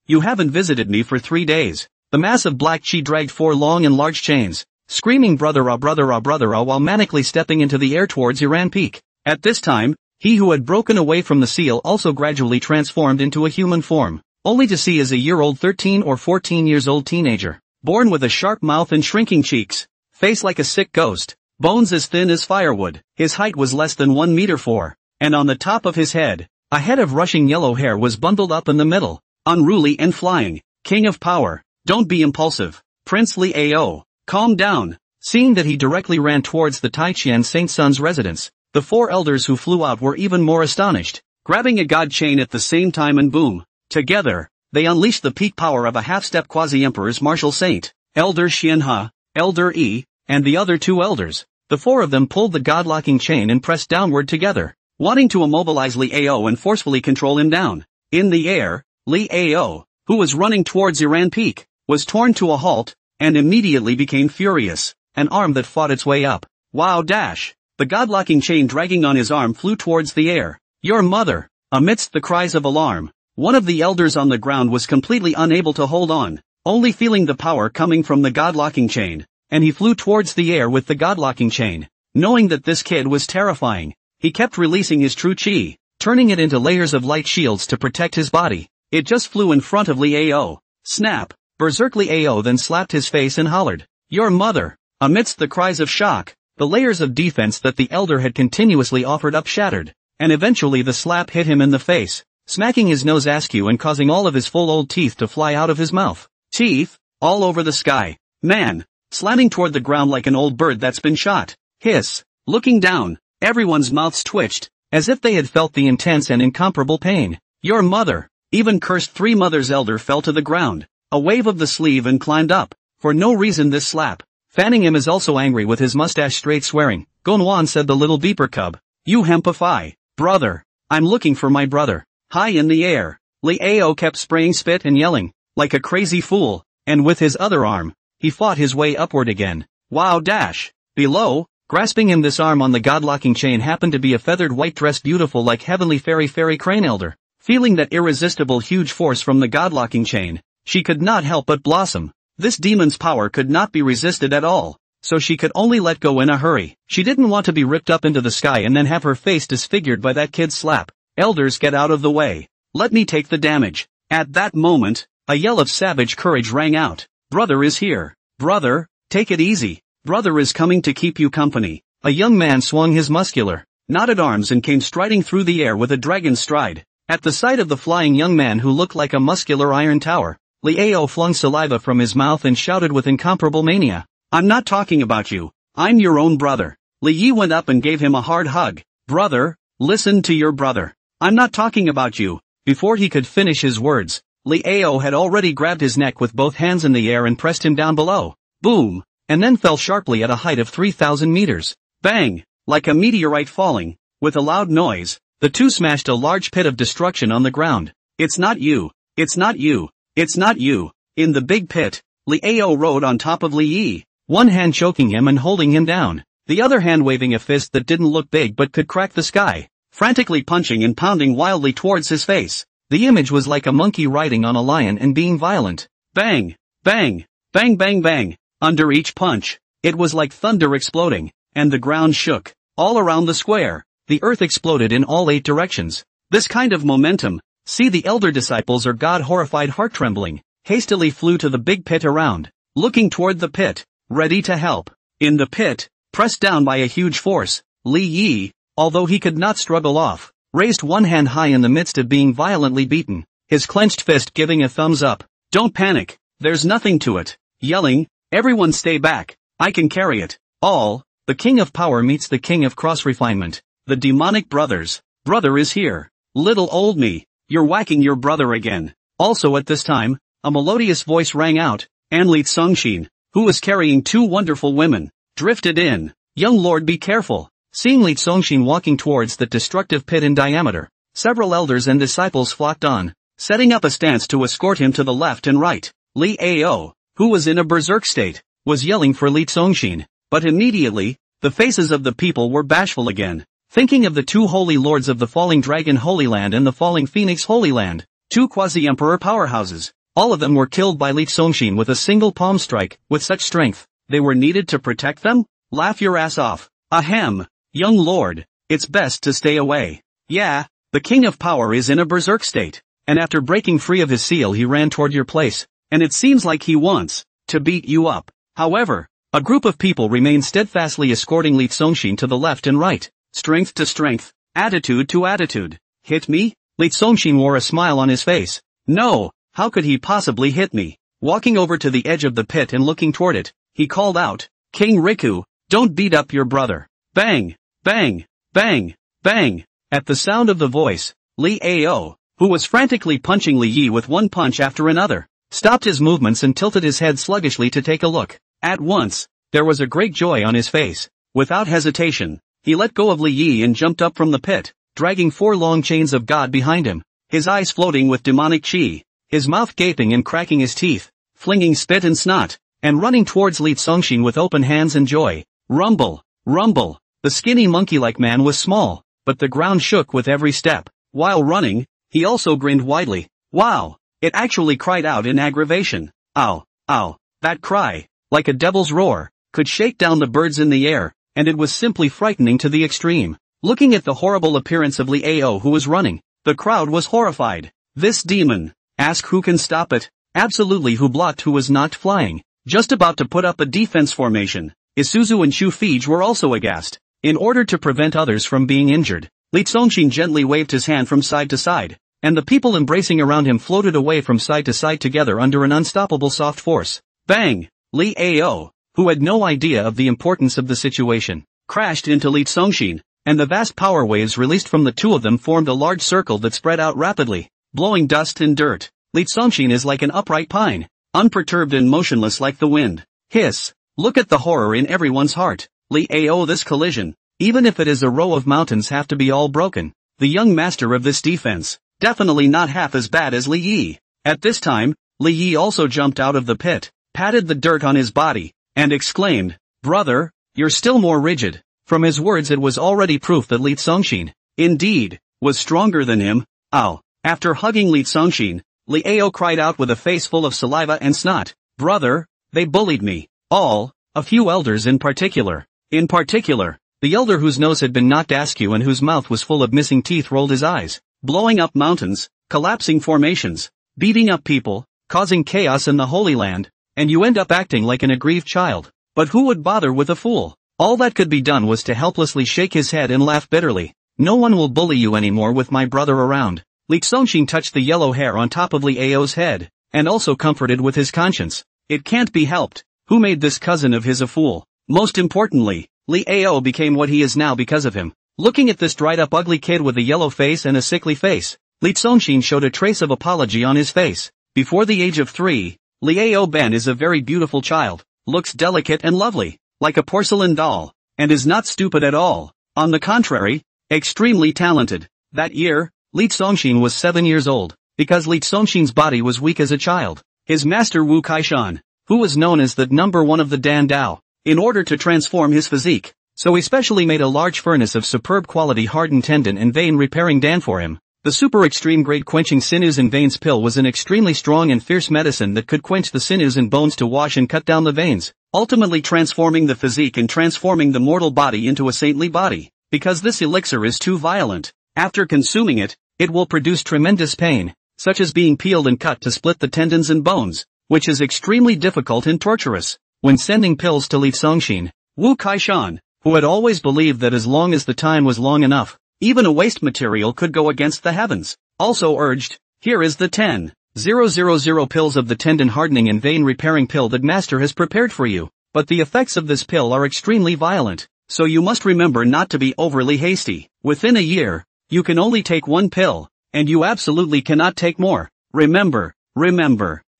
[SPEAKER 1] you haven't visited me for 3 days. The massive black chi dragged 4 long and large chains, screaming brother ah while manically stepping into the air towards Iran Peak. At this time, he who had broken away from the seal also gradually transformed into a human form, only to see as a year-old 13 or 14 years old teenager, born with a sharp mouth and shrinking cheeks, face like a sick ghost, bones as thin as firewood. His height was less than 1 meter 4, and on the top of his head, a head of rushing yellow hair was bundled up in the middle, unruly and flying. King of power, don't be impulsive, Prince Li Ao, calm down. Seeing that he directly ran towards the Taijian Saint Sun's residence, the 4 elders who flew out were even more astonished, grabbing a god chain at the same time and boom, together, they unleashed the peak power of a half-step quasi-emperor's martial saint, Elder Xianhe, Elder Yi, and the other 2 elders. The 4 of them pulled the god-locking chain and pressed downward together, wanting to immobilize Li Ao and forcefully control him down. In the air, Li Ao, who was running towards Iran Peak, was torn to a halt, and immediately became furious, an arm that fought its way up. Wow dash! The god-locking chain dragging on his arm flew towards the air. Your mother! Amidst the cries of alarm, one of the elders on the ground was completely unable to hold on, only feeling the power coming from the god-locking chain, and he flew towards the air with the god-locking chain. Knowing that this kid was terrifying, he kept releasing his true chi, turning it into layers of light shields to protect his body. It just flew in front of Li Ao. Snap! Berserk Li Ao then slapped his face and hollered, "Your mother!" Amidst the cries of shock, the layers of defense that the elder had continuously offered up shattered, and eventually the slap hit him in the face, smacking his nose askew and causing all of his full old teeth to fly out of his mouth. Teeth, all over the sky. Man, slamming toward the ground like an old bird that's been shot. Hiss. Looking down, everyone's mouths twitched, as if they had felt the intense and incomparable pain. Your mother! Even cursed 3 mothers elder fell to the ground, a wave of the sleeve and climbed up, for no reason this slap. Fanning him is also angry with his mustache straight swearing. Gonwan said the little beeper cub. You hempify. Brother. I'm looking for my brother. High in the air, Li Ao kept spraying spit and yelling, like a crazy fool, and with his other arm, he fought his way upward again. Wow dash! Below, grasping him this arm on the god-locking chain happened to be a feathered white-dressed beautiful like heavenly fairy crane elder. Feeling that irresistible huge force from the god-locking chain, she could not help but blossom. This demon's power could not be resisted at all, so she could only let go in a hurry. She didn't want to be ripped up into the sky and then have her face disfigured by that kid's slap. Elders, get out of the way. Let me take the damage. At that moment, a yell of savage courage rang out. Brother is here. Brother, take it easy. Brother is coming to keep you company. A young man swung his muscular, knotted arms and came striding through the air with a dragon's stride. At the sight of the flying young man who looked like a muscular iron tower, Li Ao flung saliva from his mouth and shouted with incomparable mania. I'm not talking about you. I'm your own brother. Li Yi went up and gave him a hard hug. Brother, listen to your brother. I'm not talking about you. Before he could finish his words, Li Ao had already grabbed his neck with both hands in the air and pressed him down below. Boom! And then fell sharply at a height of 3,000 meters. Bang! Like a meteorite falling. With a loud noise, the two smashed a large pit of destruction on the ground. It's not you. It's not you. It's not you. In the big pit, Li Ao rode on top of Li Yi, one hand choking him and holding him down, the other hand waving a fist that didn't look big but could crack the sky, frantically punching and pounding wildly towards his face. The image was like a monkey riding on a lion and being violent. Bang! Bang! Bang bang bang! Under each punch, it was like thunder exploding, and the ground shook. All around the square, the earth exploded in all 8 directions. This kind of momentum, see the elder disciples or God horrified heart-trembling, hastily flew to the big pit around, looking toward the pit, ready to help. In the pit, pressed down by a huge force, Li Yi, although he could not struggle off, raised one hand high in the midst of being violently beaten, his clenched fist giving a thumbs up. Don't panic, there's nothing to it. Yelling, everyone stay back, I can carry it. All, the king of power meets the king of cross-refinement, the demonic brothers. Brother is here. Little old me. You're whacking your brother again. Also at this time, a melodious voice rang out, Anli Tsongshin, who was carrying 2 wonderful women, drifted in. Young lord, be careful. Seeing Li Tsongshin walking towards that destructive pit in diameter, several elders and disciples flocked on, setting up a stance to escort him to the left and right. Li Ao, who was in a berserk state, was yelling for Li Tsongshin, but immediately, the faces of the people were bashful again. Thinking of the 2 holy lords of the falling dragon Holy Land and the falling phoenix Holy Land, 2 quasi-emperor powerhouses, all of them were killed by Li Tsongshin with a single palm strike. With such strength, they were needed to protect them? Laugh your ass off. Ahem, young lord, it's best to stay away. Yeah, the king of power is in a berserk state, and after breaking free of his seal he ran toward your place, and it seems like he wants to beat you up. However, a group of people remain steadfastly escorting Li Songshin to the left and right, strength to strength, attitude to attitude. Hit me? Li Songshin wore a smile on his face. No, how could he possibly hit me? Walking over to the edge of the pit and looking toward it, he called out, King Riku, don't beat up your brother. Bang! Bang! Bang! Bang! At the sound of the voice, Li Ao, who was frantically punching Li Yi with one punch after another, stopped his movements and tilted his head sluggishly to take a look. At once, there was a great joy on his face. Without hesitation, he let go of Li Yi and jumped up from the pit, dragging 4 long chains of God behind him, his eyes floating with demonic chi, his mouth gaping and cracking his teeth, flinging spit and snot, and running towards Li Songshin with open hands and joy. Rumble, rumble. The skinny monkey-like man was small, but the ground shook with every step. While running, he also grinned widely. Wow! It actually cried out in aggravation. Ow, ow. That cry, like a devil's roar, could shake down the birds in the air, and it was simply frightening to the extreme. Looking at the horrible appearance of Li Ao who was running, the crowd was horrified. This demon. Ask who can stop it. Absolutely who blocked who was knocked flying. Just about to put up a defense formation. Isuzu and Shu Fij were also aghast. In order to prevent others from being injured, Li Songshin gently waved his hand from side to side, and the people embracing around him floated away from side to side together under an unstoppable soft force. Bang! Li Ao, who had no idea of the importance of the situation, crashed into Li Songshin, and the vast power waves released from the two of them formed a large circle that spread out rapidly, blowing dust and dirt. Li Songshin is like an upright pine, unperturbed and motionless like the wind. Hiss! Look at the horror in everyone's heart. Li Ao, this collision, even if it is a row of mountains, have to be all broken. The young master of this defense, definitely not half as bad as Li Yi. At this time, Li Yi also jumped out of the pit, patted the dirt on his body, and exclaimed, Brother, you're still more rigid. From his words it was already proof that Li Songshin, indeed, was stronger than him. Ow! After hugging Li Songshin, Li Ao cried out with a face full of saliva and snot, Brother, they bullied me. All, a few elders in particular. In particular, the elder whose nose had been knocked askew and whose mouth was full of missing teeth rolled his eyes, blowing up mountains, collapsing formations, beating up people, causing chaos in the Holy Land, and you end up acting like an aggrieved child. But who would bother with a fool? All that could be done was to helplessly shake his head and laugh bitterly. No one will bully you anymore with my brother around. Li Songshin touched the yellow hair on top of Li Ao's head, and also comforted with his conscience. It can't be helped. Who made this cousin of his a fool? Most importantly, Li Ao became what he is now because of him. Looking at this dried-up ugly kid with a yellow face and a sickly face, Li Songshin showed a trace of apology on his face. Before the age of 3, Li Ao Ben is a very beautiful child, looks delicate and lovely, like a porcelain doll, and is not stupid at all. On the contrary, extremely talented. That year, Li Songshin was 7 years old, because Li Songshin's body was weak as a child. His master Wu Kaishan, who was known as the number 1 of the Dan Dao, in order to transform his physique, so he specially made a large furnace of superb quality hardened tendon and vein repairing Dan for him. The super extreme grade quenching sinews and veins pill was an extremely strong and fierce medicine that could quench the sinews and bones to wash and cut down the veins, ultimately transforming the physique and transforming the mortal body into a saintly body. Because this elixir is too violent, after consuming it, it will produce tremendous pain, such as being peeled and cut to split the tendons and bones, which is extremely difficult and torturous. When sending pills to Li Songshin, Wu Kaishan, who had always believed that as long as the time was long enough, even a waste material could go against the heavens, also urged, here is the 10,000 pills of the tendon hardening and vein repairing pill that master has prepared for you. But the effects of this pill are extremely violent, so you must remember not to be overly hasty. Within a year, you can only take 1 pill, and you absolutely cannot take more. Remember.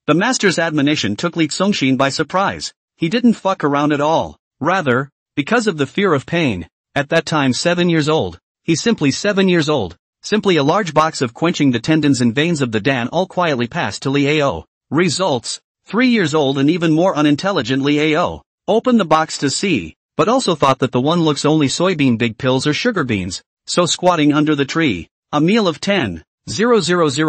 [SPEAKER 1] The master's admonition took Li Songshin by surprise. He didn't fuck around at all. Rather, because of the fear of pain, at that time 7 years old, he's simply 7 years old, simply a large box of quenching the tendons and veins of the Dan all quietly passed to Li Ao. Results, 3 years old and even more unintelligent Li Ao opened the box to see, but also thought that the one looks only soybean big pills or sugar beans, so squatting under the tree, a meal of 10,000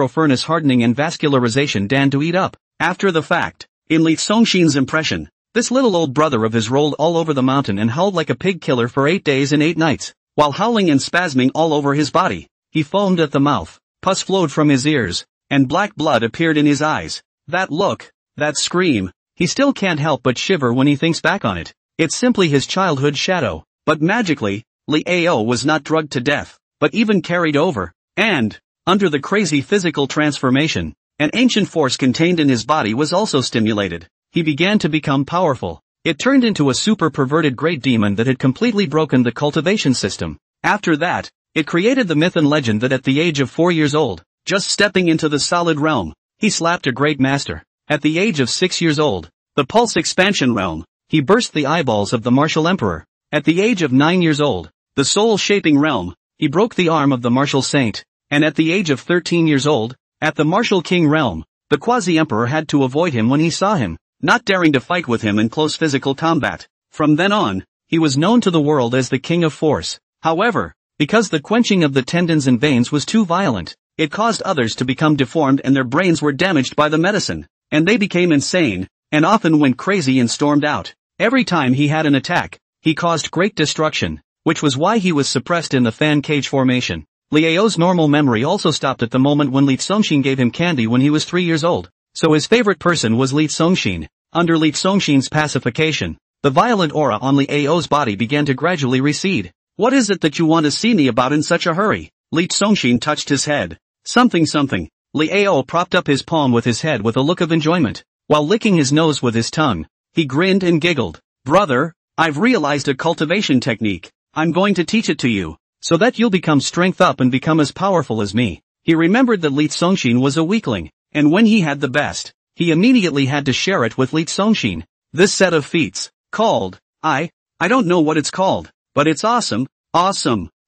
[SPEAKER 1] furnace hardening and vascularization Dan to eat up. After the fact, in Li Songshin's impression, this little old brother of his rolled all over the mountain and howled like a pig killer for 8 days and 8 nights. while howling and spasming all over his body. He foamed at the mouth, pus flowed from his ears, and black blood appeared in his eyes. That look, that scream, he still can't help but shiver when he thinks back on it. It's simply his childhood shadow. But magically, Liao was not drugged to death, but even carried over, and, under the crazy physical transformation, an ancient force contained in his body was also stimulated. He began to become powerful. It turned into a super perverted great demon that had completely broken the cultivation system. After that, it created the myth and legend that at the age of 4 years old, just stepping into the solid realm, he slapped a great master. At the age of 6 years old, the pulse expansion realm, he burst the eyeballs of the martial emperor. At the age of 9 years old, the soul-shaping realm, he broke the arm of the martial saint. And at the age of 13 years old, at the martial king realm, the quasi-emperor had to avoid him when he saw him, not daring to fight with him in close physical combat. From then on, he was known to the world as the king of force. However, because the quenching of the tendons and veins was too violent, it caused others to become deformed and their brains were damaged by the medicine, and they became insane, and often went crazy and stormed out. Every time he had an attack, he caused great destruction, which was why he was suppressed in the fan cage formation. Liao's normal memory also stopped at the moment when Li Congxin gave him candy when he was 3 years old, so his favorite person was Li Congxin. Under Li Congxin's pacification, the violent aura on Liao's body began to gradually recede. What is it that you want to see me about in such a hurry? Li Congxin touched his head. Something. Liao propped up his palm with his head with a look of enjoyment, while licking his nose with his tongue. He grinned and giggled. Brother, I've realized a cultivation technique. I'm going to teach it to you, so that you'll become strength up and become as powerful as me. He remembered that Li Congxin was a weakling, and when he had the best, he immediately had to share it with Li Congxin. This set of feats, called, I don't know what it's called, but it's awesome.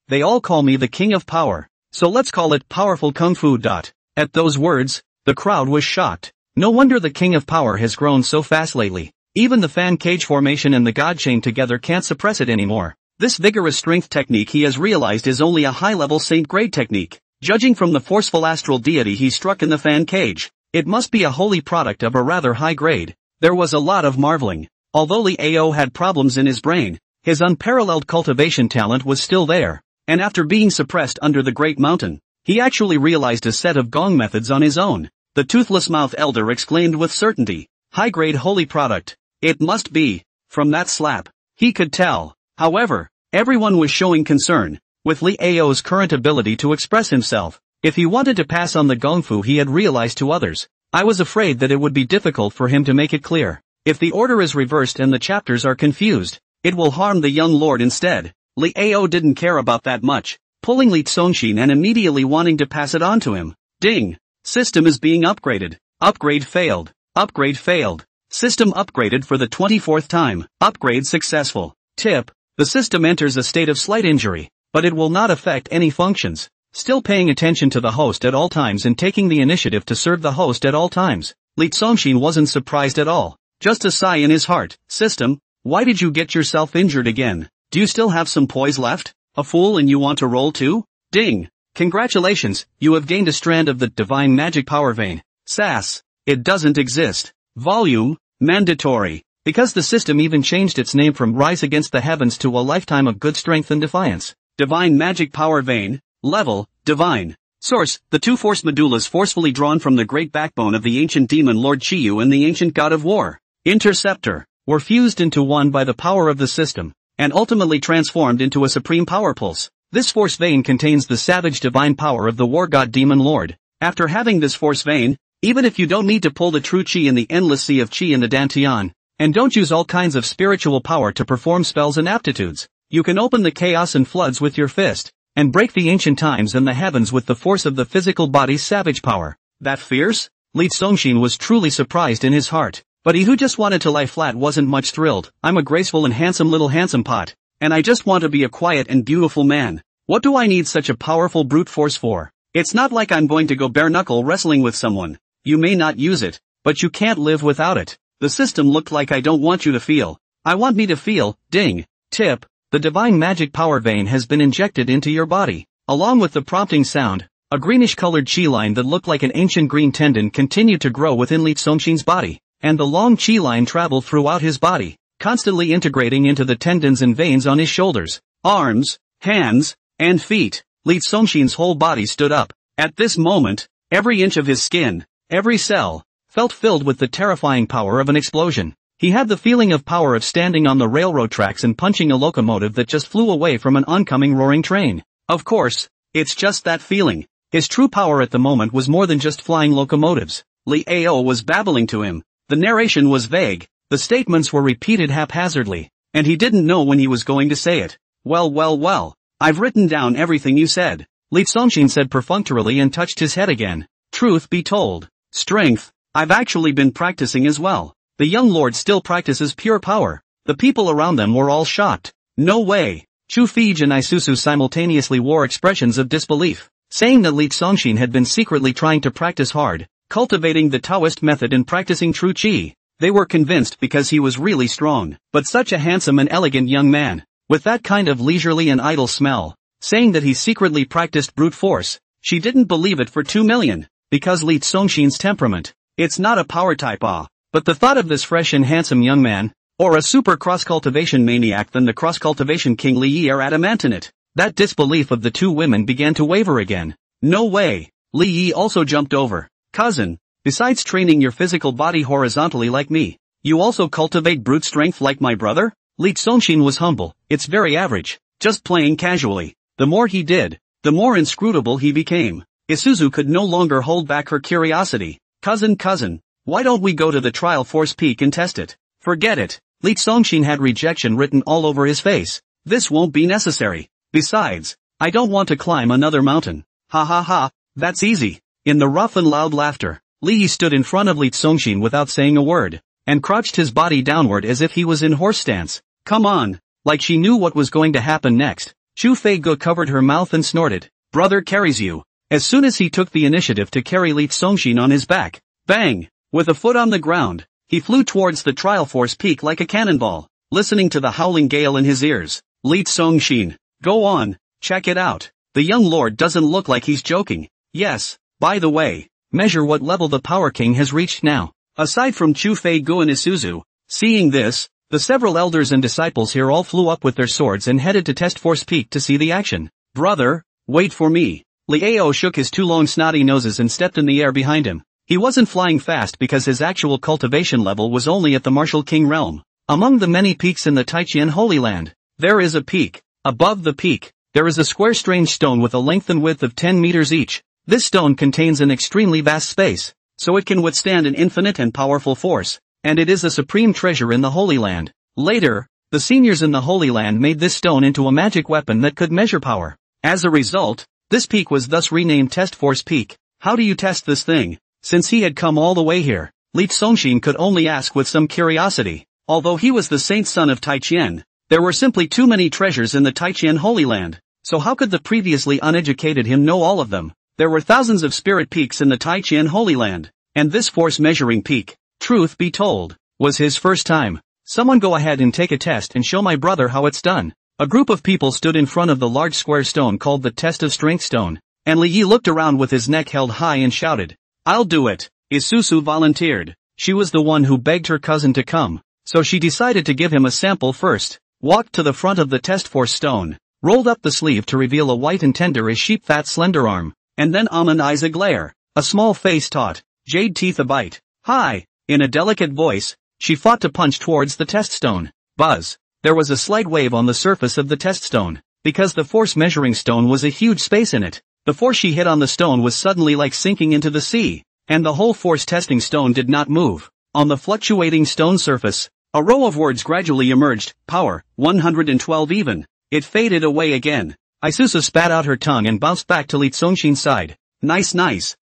[SPEAKER 1] They all call me the king of power, so let's call it powerful kung fu. At those words, the crowd was shocked. No wonder the king of power has grown so fast lately. Even the fan cage formation and the god chain together can't suppress it anymore. This vigorous strength technique he has realized is only a high-level saint-grade technique. Judging from the forceful astral deity he struck in the fan cage, it must be a holy product of a rather high grade. There was a lot of marveling. Although Liao had problems in his brain, his unparalleled cultivation talent was still there, and after being suppressed under the Great Mountain, he actually realized a set of gong methods on his own. The toothless mouth elder exclaimed with certainty, high-grade holy product. It must be. From that slap, he could tell. However, everyone was showing concern. With Liao's current ability to express himself, if he wanted to pass on the gongfu he had realized to others, I was afraid that it would be difficult for him to make it clear. If the order is reversed and the chapters are confused, it will harm the young lord instead. Liao didn't care about that much, pulling Li Congxin and immediately wanting to pass it on to him. Ding! System is being upgraded. Upgrade failed. Upgrade failed. System upgraded for the 24th time. Upgrade successful. Tip. The system enters a state of slight injury, but it will not affect any functions. Still paying attention to the host at all times and taking the initiative to serve the host at all times. Li Congxin wasn't surprised at all. Just a sigh in his heart. System, why did you get yourself injured again? Do you still have some poise left? A fool and you want to roll too? Ding! Congratulations, you have gained a strand of the divine magic power vein. Sass. It doesn't exist. Volume, mandatory. Because the system even changed its name from Rise Against the Heavens to a lifetime of good strength and defiance. Divine magic power vein. Level, divine. Source, the two force medullas forcefully drawn from the great backbone of the ancient demon Lord Chiyu and the ancient god of war, Interceptor, were fused into one by the power of the system, and ultimately transformed into a supreme power pulse. This force vein contains the savage divine power of the war god demon lord. After having this force vein, even if you don't need to pull the true chi in the endless sea of chi in the Dantian, and don't use all kinds of spiritual power to perform spells and aptitudes, you can open the chaos and floods with your fist, and break the ancient times and the heavens with the force of the physical body's savage power. That fierce? Li Congxin was truly surprised in his heart, but he who just wanted to lie flat wasn't much thrilled. I'm a graceful and handsome little handsome pot, and I just want to be a quiet and beautiful man. What do I need such a powerful brute force for? It's not like I'm going to go bare-knuckle wrestling with someone. You may not use it, but you can't live without it. The system looked like I don't want you to feel. I want me to feel. Ding. Tip. The divine magic power vein has been injected into your body. Along with the prompting sound, a greenish-colored chi line that looked like an ancient green tendon continued to grow within Li Congxin's body, and the long chi line traveled throughout his body, constantly integrating into the tendons and veins on his shoulders, arms, hands, and feet. Li Songshin's whole body stood up. At this moment, every inch of his skin, every cell, felt filled with the terrifying power of an explosion. He had the feeling of power of standing on the railroad tracks and punching a locomotive that just flew away from an oncoming roaring train. Of course, it's just that feeling. His true power at the moment was more than just flying locomotives. Li Ao was babbling to him. The narration was vague, the statements were repeated haphazardly, and he didn't know when he was going to say it. Well, I've written down everything you said, Li Songshin said perfunctorily and touched his head again. Truth be told, strength, I've actually been practicing as well. The young lord still practices pure power. The people around them were all shocked. No way. Chu Fij and Isuzu simultaneously wore expressions of disbelief, saying that Li Songshin had been secretly trying to practice hard, cultivating the Taoist method and practicing true qi. They were convinced because he was really strong, but such a handsome and elegant young man, with that kind of leisurely and idle smell, saying that he secretly practiced brute force. She didn't believe it for 2 million, because Li Songshin's temperament, it's not a power type but the thought of this fresh and handsome young man, or a super cross-cultivation maniac than the cross-cultivation king Li Yi are adamant in it. That disbelief of the two women began to waver again. No way. Li Yi also jumped over. Cousin, besides training your physical body horizontally like me, you also cultivate brute strength like my brother? Li Songshin was humble. It's very average, just playing casually. The more he did, the more inscrutable he became. Isuzu could no longer hold back her curiosity. Cousin, why don't we go to the trial force peak and test it? Forget it. Li Songshin had rejection written all over his face. This won't be necessary. Besides, I don't want to climb another mountain. Ha, that's easy. In the rough and loud laughter, Li Yi stood in front of Li Songshin without saying a word, and crouched his body downward as if he was in horse stance. Come on, like she knew what was going to happen next. Chu Feigu covered her mouth and snorted. Brother carries you. As soon as he took the initiative to carry Li Songshin on his back, bang! With a foot on the ground, he flew towards the trial force peak like a cannonball, listening to the howling gale in his ears. Li Songshin, go on, check it out. The young lord doesn't look like he's joking. Yes, by the way, measure what level the Power King has reached now. Aside from Chu Feigu and Isuzu, seeing this, the several elders and disciples here all flew up with their swords and headed to Test Force Peak to see the action. Brother, wait for me. Li Ao shook his two long snotty noses and stepped in the air behind him. He wasn't flying fast because his actual cultivation level was only at the Martial King realm. Among the many peaks in the Taichian Holy Land, there is a peak. Above the peak, there is a square strange stone with a length and width of 10 meters each. This stone contains an extremely vast space, so it can withstand an infinite and powerful force, and it is a supreme treasure in the Holy Land. Later, the seniors in the Holy Land made this stone into a magic weapon that could measure power. As a result, this peak was thus renamed Test Force Peak. How do you test this thing? Since he had come all the way here, Li Songshin could only ask with some curiosity. Although he was the saint son of Taichian, there were simply too many treasures in the Taichian Holy Land, so how could the previously uneducated him know all of them? There were thousands of spirit peaks in the Taichian Holy Land, and this force measuring peak, truth be told, was his first time. Someone go ahead and take a test and show my brother how it's done. A group of people stood in front of the large square stone called the Test of Strength Stone, and Li Yi looked around with his neck held high and shouted, I'll do it. Isuzu volunteered. She was the one who begged her cousin to come, so she decided to give him a sample first, walked to the front of the test force stone, rolled up the sleeve to reveal a white and tender as sheep fat slender arm, and then almond eyes a glare, a small face taut, jade teeth a bite. Hi! In a delicate voice, she fought to punch towards the test stone. Buzz! There was a slight wave on the surface of the test stone, because the force measuring stone was a huge space in it. The force she hit on the stone was suddenly like sinking into the sea, and the whole force testing stone did not move. On the fluctuating stone surface, a row of words gradually emerged, power, 112 even. It faded away again. Isuzu spat out her tongue and bounced back to Li Songshin's side. Nice.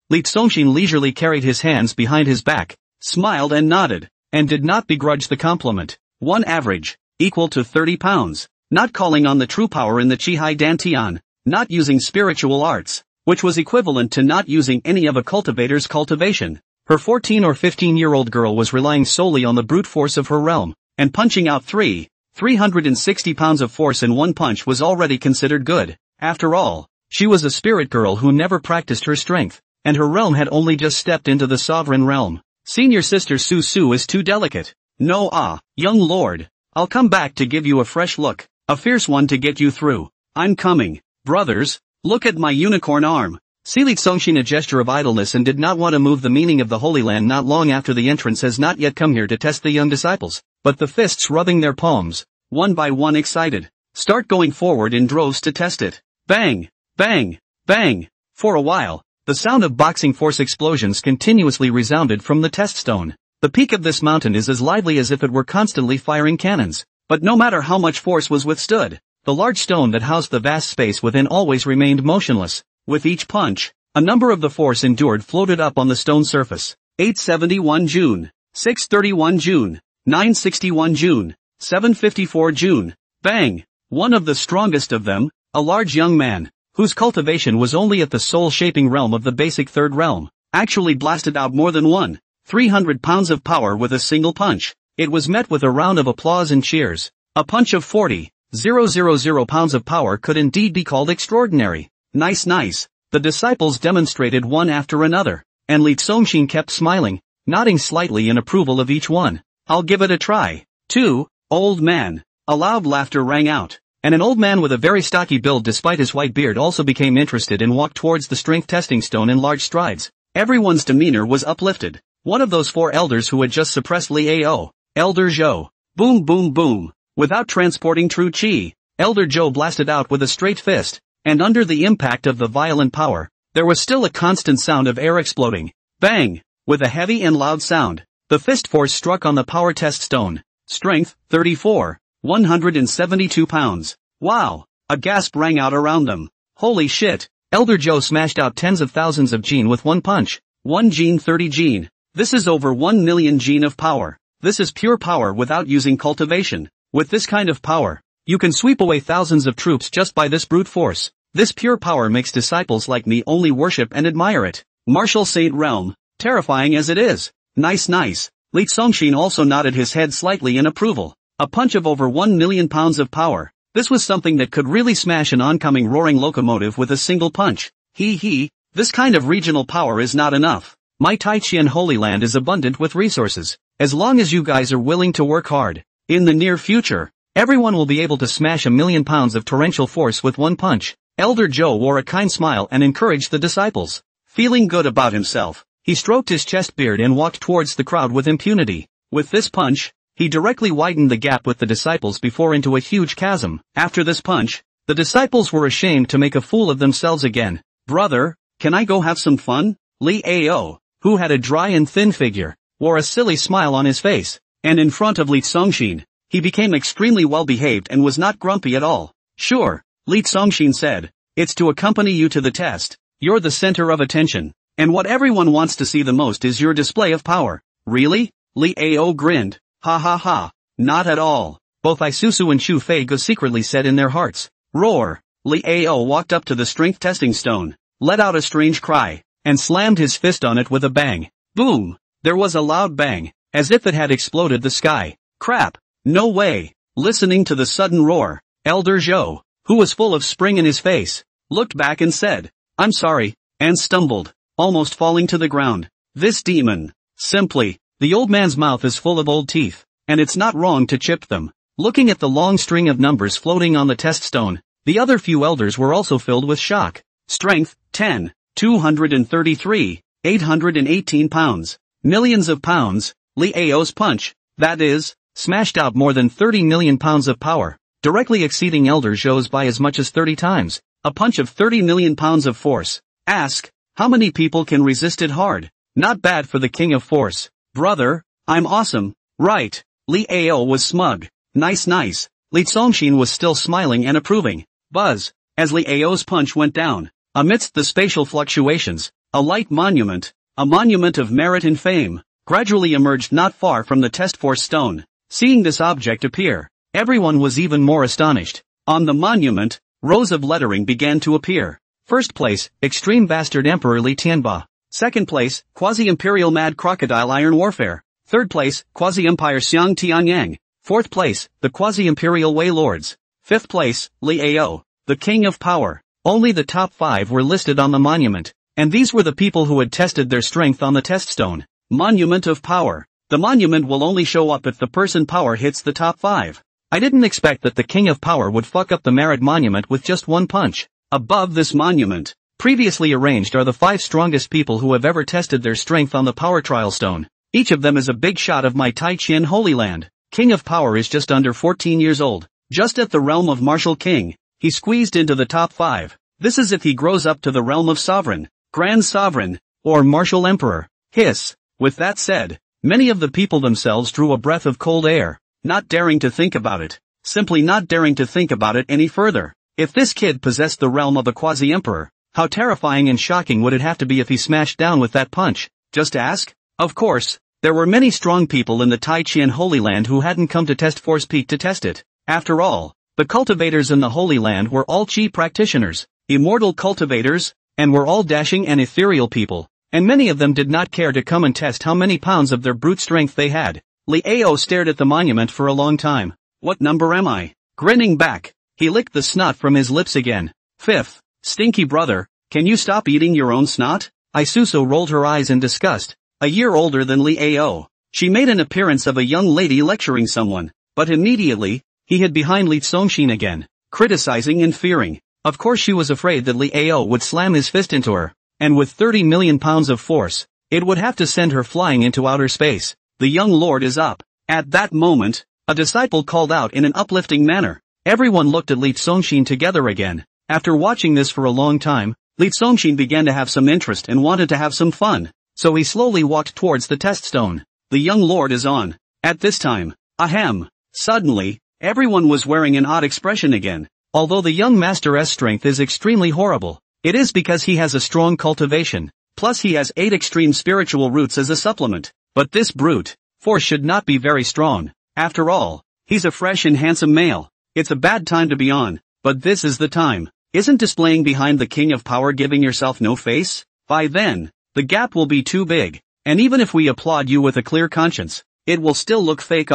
[SPEAKER 1] Li Songshin leisurely carried his hands behind his back, smiled and nodded, and did not begrudge the compliment. 1 average, equal to 30 pounds. Not calling on the true power in the Qihai Dantian. Not using spiritual arts, which was equivalent to not using any of a cultivator's cultivation. Her 14 or 15-year-old girl was relying solely on the brute force of her realm, and punching out 360 pounds of force in one punch was already considered good. After all, she was a spirit girl who never practiced her strength, and her realm had only just stepped into the sovereign realm. Senior sister Su is too delicate. No young lord, I'll come back to give you a fresh look, a fierce one to get you through. I'm coming. Brothers, look at my unicorn arm. See Li Songshin a gesture of idleness and did not want to move the meaning of the Holy Land not long after the entrance has not yet come here to test the young disciples, but the fists rubbing their palms, one by one excited, start going forward in droves to test it. Bang! Bang! Bang! For a while, the sound of boxing force explosions continuously resounded from the test stone. The peak of this mountain is as lively as if it were constantly firing cannons, but no matter how much force was withstood, the large stone that housed the vast space within always remained motionless. With each punch, a number of the force endured floated up on the stone surface. 871 June, 631 June, 961 June, 754 June. Bang! One of the strongest of them, a large young man, whose cultivation was only at the soul-shaping realm of the basic third realm, actually blasted out more than 300 pounds of power with a single punch. It was met with a round of applause and cheers. A punch of 40,000 pounds of power could indeed be called extraordinary. Nice. The disciples demonstrated one after another, and Li Songshin kept smiling, nodding slightly in approval of each one. I'll give it a try. 2. Old man. A loud laughter rang out, and an old man with a very stocky build despite his white beard also became interested and walked towards the strength testing stone in large strides. Everyone's demeanor was uplifted. One of those 4 elders who had just suppressed Li Ao, Elder Zhou. Boom boom boom. Without transporting true chi, Elder Zhou blasted out with a straight fist. And under the impact of the violent power, there was still a constant sound of air exploding. Bang! With a heavy and loud sound, the fist force struck on the power test stone. Strength, 34, 172 pounds. Wow! A gasp rang out around them. Holy shit! Elder Joe smashed out tens of thousands of gene with one punch. 1 gene 30 gene. This is over 1 million gene of power. This is pure power without using cultivation. With this kind of power, you can sweep away thousands of troops just by this brute force. This pure power makes disciples like me only worship and admire it. Martial Saint Realm, terrifying as it is. Nice. Li Songshin also nodded his head slightly in approval. A punch of over 1 million pounds of power. This was something that could really smash an oncoming roaring locomotive with a single punch. This kind of regional power is not enough. My Taichian Holy Land is abundant with resources. As long as you guys are willing to work hard. In the near future, everyone will be able to smash 1 million pounds of torrential force with one punch. Elder Joe wore a kind smile and encouraged the disciples. Feeling good about himself, he stroked his chest beard and walked towards the crowd with impunity. With this punch, he directly widened the gap with the disciples before into a huge chasm. After this punch, the disciples were ashamed to make a fool of themselves again. Brother, can I go have some fun? Li Ao, who had a dry and thin figure, wore a silly smile on his face, and in front of Li Songshin, he became extremely well behaved and was not grumpy at all. Sure. Li Songshin said, it's to accompany you to the test. You're the center of attention, and what everyone wants to see the most is your display of power. Really? Li Ao grinned. Ha. Not at all. Both Isusu and Shu Fei Go secretly said in their hearts. Roar. Li Ao walked up to the strength testing stone, let out a strange cry, and slammed his fist on it with a bang. Boom. There was a loud bang, as if it had exploded the sky. Crap. No way. Listening to the sudden roar, Elder Zhou, who was full of spring in his face, looked back and said, I'm sorry, and stumbled, almost falling to the ground. This demon. Simply, the old man's mouth is full of old teeth, and it's not wrong to chip them. Looking at the long string of numbers floating on the test stone, the other few elders were also filled with shock. Strength, 10, 233, 818 pounds. Millions of pounds. Li Ao's punch, that is, smashed out more than 30 million pounds of power, directly exceeding Elder Zhou's by as much as 30 times. A punch of 30 million pounds of force. Ask, how many people can resist it hard? Not bad for the king of force. Brother, I'm awesome, right? Li Ao was smug. Nice. Li Songshin was still smiling and approving. Buzz, as Li Ao's punch went down, amidst the spatial fluctuations, a light monument, a monument of merit and fame, gradually emerged not far from the test force stone. Seeing this object appear, everyone was even more astonished. On the monument, rows of lettering began to appear. First place, Extreme Bastard Emperor Li Tianba. Second place, Quasi-Imperial Mad Crocodile Iron Warfare. Third place, Quasi-Empire Xiang Tianyang. Fourth place, the Quasi-Imperial Wei Lords. Fifth place, Li Ao, the King of Power. Only the top 5 were listed on the monument, and these were the people who had tested their strength on the test stone. Monument of Power. The monument will only show up if the person power hits the top 5. I didn't expect that the King of Power would fuck up the merit monument with just one punch. Above this monument, previously arranged, are the 5 strongest people who have ever tested their strength on the power trial stone. Each of them is a big shot of my Tai Chien Holy Land. King of Power is just under 14 years old. Just at the realm of Martial King, he squeezed into the top 5. This is if he grows up to the realm of Sovereign, Grand Sovereign, or Martial Emperor. Hiss. With that said, many of the people themselves drew a breath of cold air, not daring to think about it. Simply not daring to think about it any further. If this kid possessed the realm of a quasi-emperor, how terrifying and shocking would it have to be if he smashed down with that punch? Just ask? Of course, there were many strong people in the Tai Chien Holy Land who hadn't come to test Force Peak to test it. After all, the cultivators in the Holy Land were all chi practitioners, immortal cultivators, and were all dashing and ethereal people, and many of them did not care to come and test how many pounds of their brute strength they had. Li Ao stared at the monument for a long time. What number am I? Grinning back, he licked the snot from his lips again. 5th, stinky brother, can you stop eating your own snot? Isuzu rolled her eyes in disgust. A year older than Li Ao, she made an appearance of a young lady lecturing someone, but immediately, he hid behind Li Tsongxin again, criticizing and fearing. Of course she was afraid that Li Ao would slam his fist into her, and with 30 million pounds of force, it would have to send her flying into outer space. The young lord is up. At that moment, a disciple called out in an uplifting manner. Everyone looked at Li Tsongxin together again. After watching this for a long time, Li Tsongxin began to have some interest and wanted to have some fun, so he slowly walked towards the test stone. The young lord is on. At this time, ahem. Suddenly, everyone was wearing an odd expression again. Although the young master's strength is extremely horrible, it is because he has a strong cultivation, plus he has 8 extreme spiritual roots as a supplement. But this brute force should not be very strong. After all, he's a fresh and handsome male. It's a bad time to be on, but this is the time. Isn't displaying behind the King of Power giving yourself no face? By then, the gap will be too big, and even if we applaud you with a clear conscience, it will still look fake.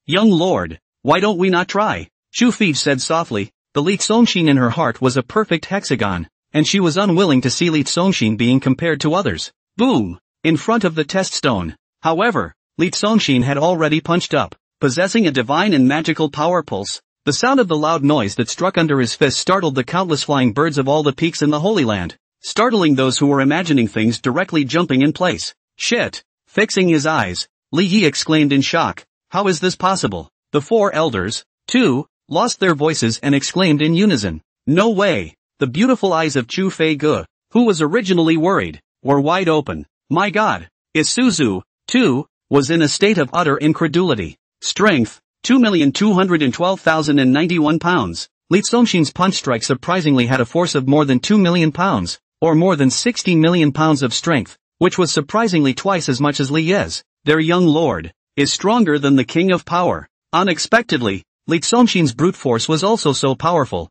[SPEAKER 1] Young lord, why don't we not try? Chu Fi said softly. The Li Tsongxin in her heart was a perfect hexagon, and she was unwilling to see Li Tsongxin being compared to others. Boom! In front of the test stone. However, Li Tsongxin had already punched up, possessing a divine and magical power pulse. The sound of the loud noise that struck under his fist startled the countless flying birds of all the peaks in the Holy Land, startling those who were imagining things directly jumping in place. Shit! Fixing his eyes, Li Yi exclaimed in shock. How is this possible? The 4 elders, too, lost their voices and exclaimed in unison. No way! The beautiful eyes of Chu Fei Ge, who was originally worried, were wide open. My god! Isuzu, too, was in a state of utter incredulity. Strength, 2,212,091 pounds. Li Tsongxin's punch strike surprisingly had a force of more than 2 million pounds, or more than 60 million pounds of strength, which was surprisingly twice as much as Li Ye's. Their young lord is stronger than the King of Power. Unexpectedly, Li Tsongxin's brute force was also so powerful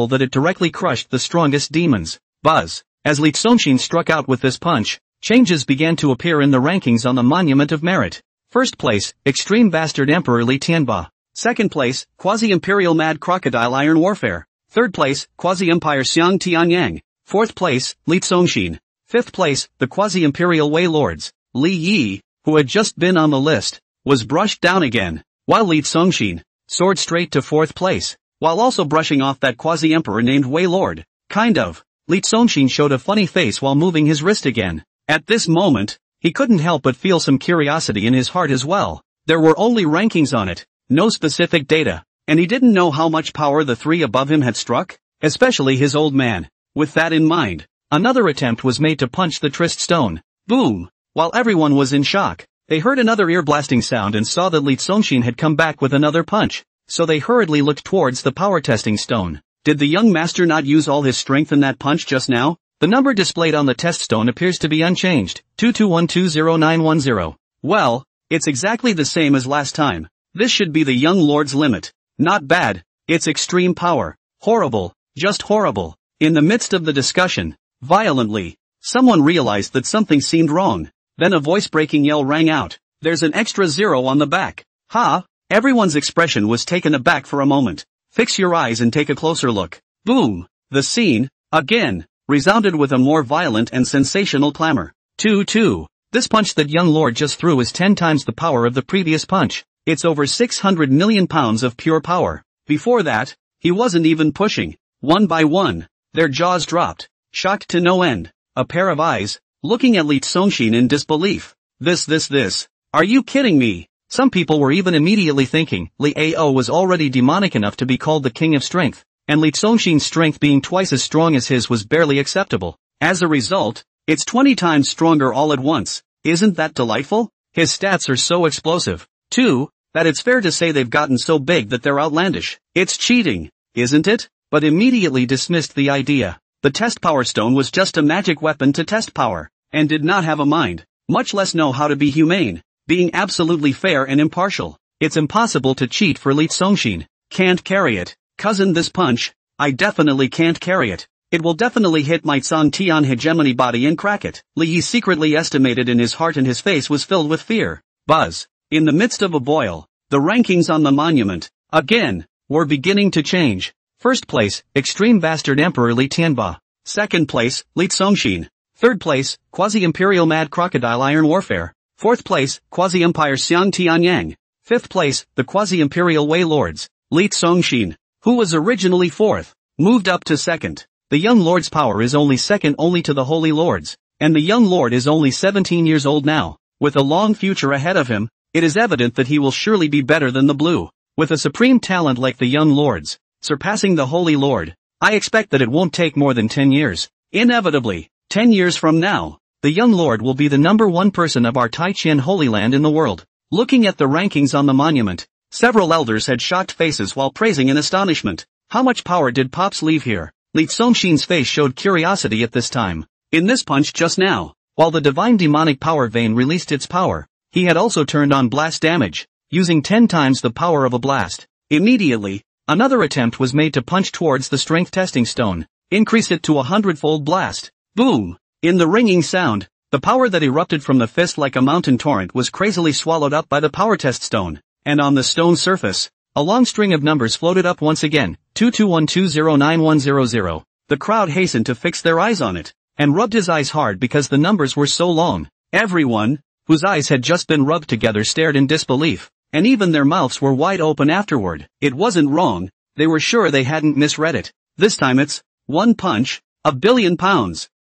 [SPEAKER 1] that it directly crushed the strongest demons. Buzz. As Li Tsongxin struck out with this punch, changes began to appear in the rankings on the Monument of Merit. First place, Extreme Bastard Emperor Li Tianba. Second place, Quasi-Imperial Mad Crocodile Iron Warfare. Third place, Quasi-Empire Xiang Tianyang. Fourth place, Li Tsongxin. Fifth place, the Quasi-Imperial Wei Lords. Li Yi, who had just been on the list, was brushed down again, while Li Tsongxin soared straight to 4th place, while also brushing off that quasi-emperor named Wei Lord. Kind of. Li Tsongxin showed a funny face while moving his wrist again. At this moment, he couldn't help but feel some curiosity in his heart as well. There were only rankings on it, no specific data, and he didn't know how much power the 3 above him had struck, especially his old man. With that in mind, another attempt was made to punch the tryst stone. Boom! While everyone was in shock, they heard another ear-blasting sound and saw that Li Tsongxin had come back with another punch, so they hurriedly looked towards the power testing stone. Did the young master not use all his strength in that punch just now? The number displayed on the test stone appears to be unchanged, 221200910. Well, it's exactly the same as last time. This should be the young lord's limit. Not bad. It's extreme power. Horrible. Just horrible. In the midst of the discussion, violently, someone realized that something seemed wrong. Then a voice-breaking yell rang out. There's an extra 0 on the back. Ha! Everyone's expression was taken aback for a moment. Fix your eyes and take a closer look. Boom! The scene, again, resounded with a more violent and sensational clamor. 2-2. This punch that young lord just threw is 10 times the power of the previous punch. It's over 600 million pounds of pure power. Before that, he wasn't even pushing. One by one, their jaws dropped, shocked to no end. A pair of eyes, looking at Lee Songshin in disbelief. This. Are you kidding me? Some people were even immediately thinking Lee Ao was already demonic enough to be called the king of strength, and Lee Songshin's strength being twice as strong as his was barely acceptable. As a result, it's 20 times stronger all at once. Isn't that delightful? His stats are so explosive, too, that it's fair to say they've gotten so big that they're outlandish. It's cheating, isn't it? But immediately dismissed the idea. The test power stone was just a magic weapon to test power, and did not have a mind, much less know how to be humane, being absolutely fair and impartial. It's impossible to cheat for Lee Songshin. Can't carry it. Cousin, this punch, I definitely can't carry it. It will definitely hit my Tsang Tian hegemony body and crack it. Li Yi secretly estimated in his heart, and his face was filled with fear. Buzz. In the midst of a boil, the rankings on the monument, again, were beginning to change. First place, Extreme Bastard Emperor Li Tianba. Second place, Li Songshin. Third place, Quasi-Imperial Mad Crocodile Iron Warfare. Fourth place, Quasi-Empire Xiang Tianyang. Fifth place, the Quasi-Imperial Wei Lords. Li Songshin, who was originally fourth, moved up to second. The young lord's power is only second only to the holy lords, and the young lord is only 17 years old now. With a long future ahead of him, it is evident that he will surely be better than the blue. With a supreme talent like the young lords, surpassing the holy lord, I expect that it won't take more than 10 years. Inevitably, 10 years from now, the young lord will be the number one person of our Taichien Holy Land in the world. Looking at the rankings on the monument, several elders had shocked faces while praising in astonishment. How much power did Pops leave here? Li Songshin's face showed curiosity at this time. In this punch just now, while the divine demonic power vein released its power, he had also turned on blast damage, using 10 times the power of a blast. Immediately, another attempt was made to punch towards the strength testing stone, increase it to a 100-fold blast. Boom! In the ringing sound, the power that erupted from the fist like a mountain torrent was crazily swallowed up by the power test stone, and on the stone surface, a long string of numbers floated up once again, 22120910. The crowd hastened to fix their eyes on it, and rubbed his eyes hard because the numbers were so long. Everyone, whose eyes had just been rubbed together, stared in disbelief, and even their mouths were wide open afterward. It wasn't wrong, they were sure they hadn't misread it. This time it's, one punch, £1 billion,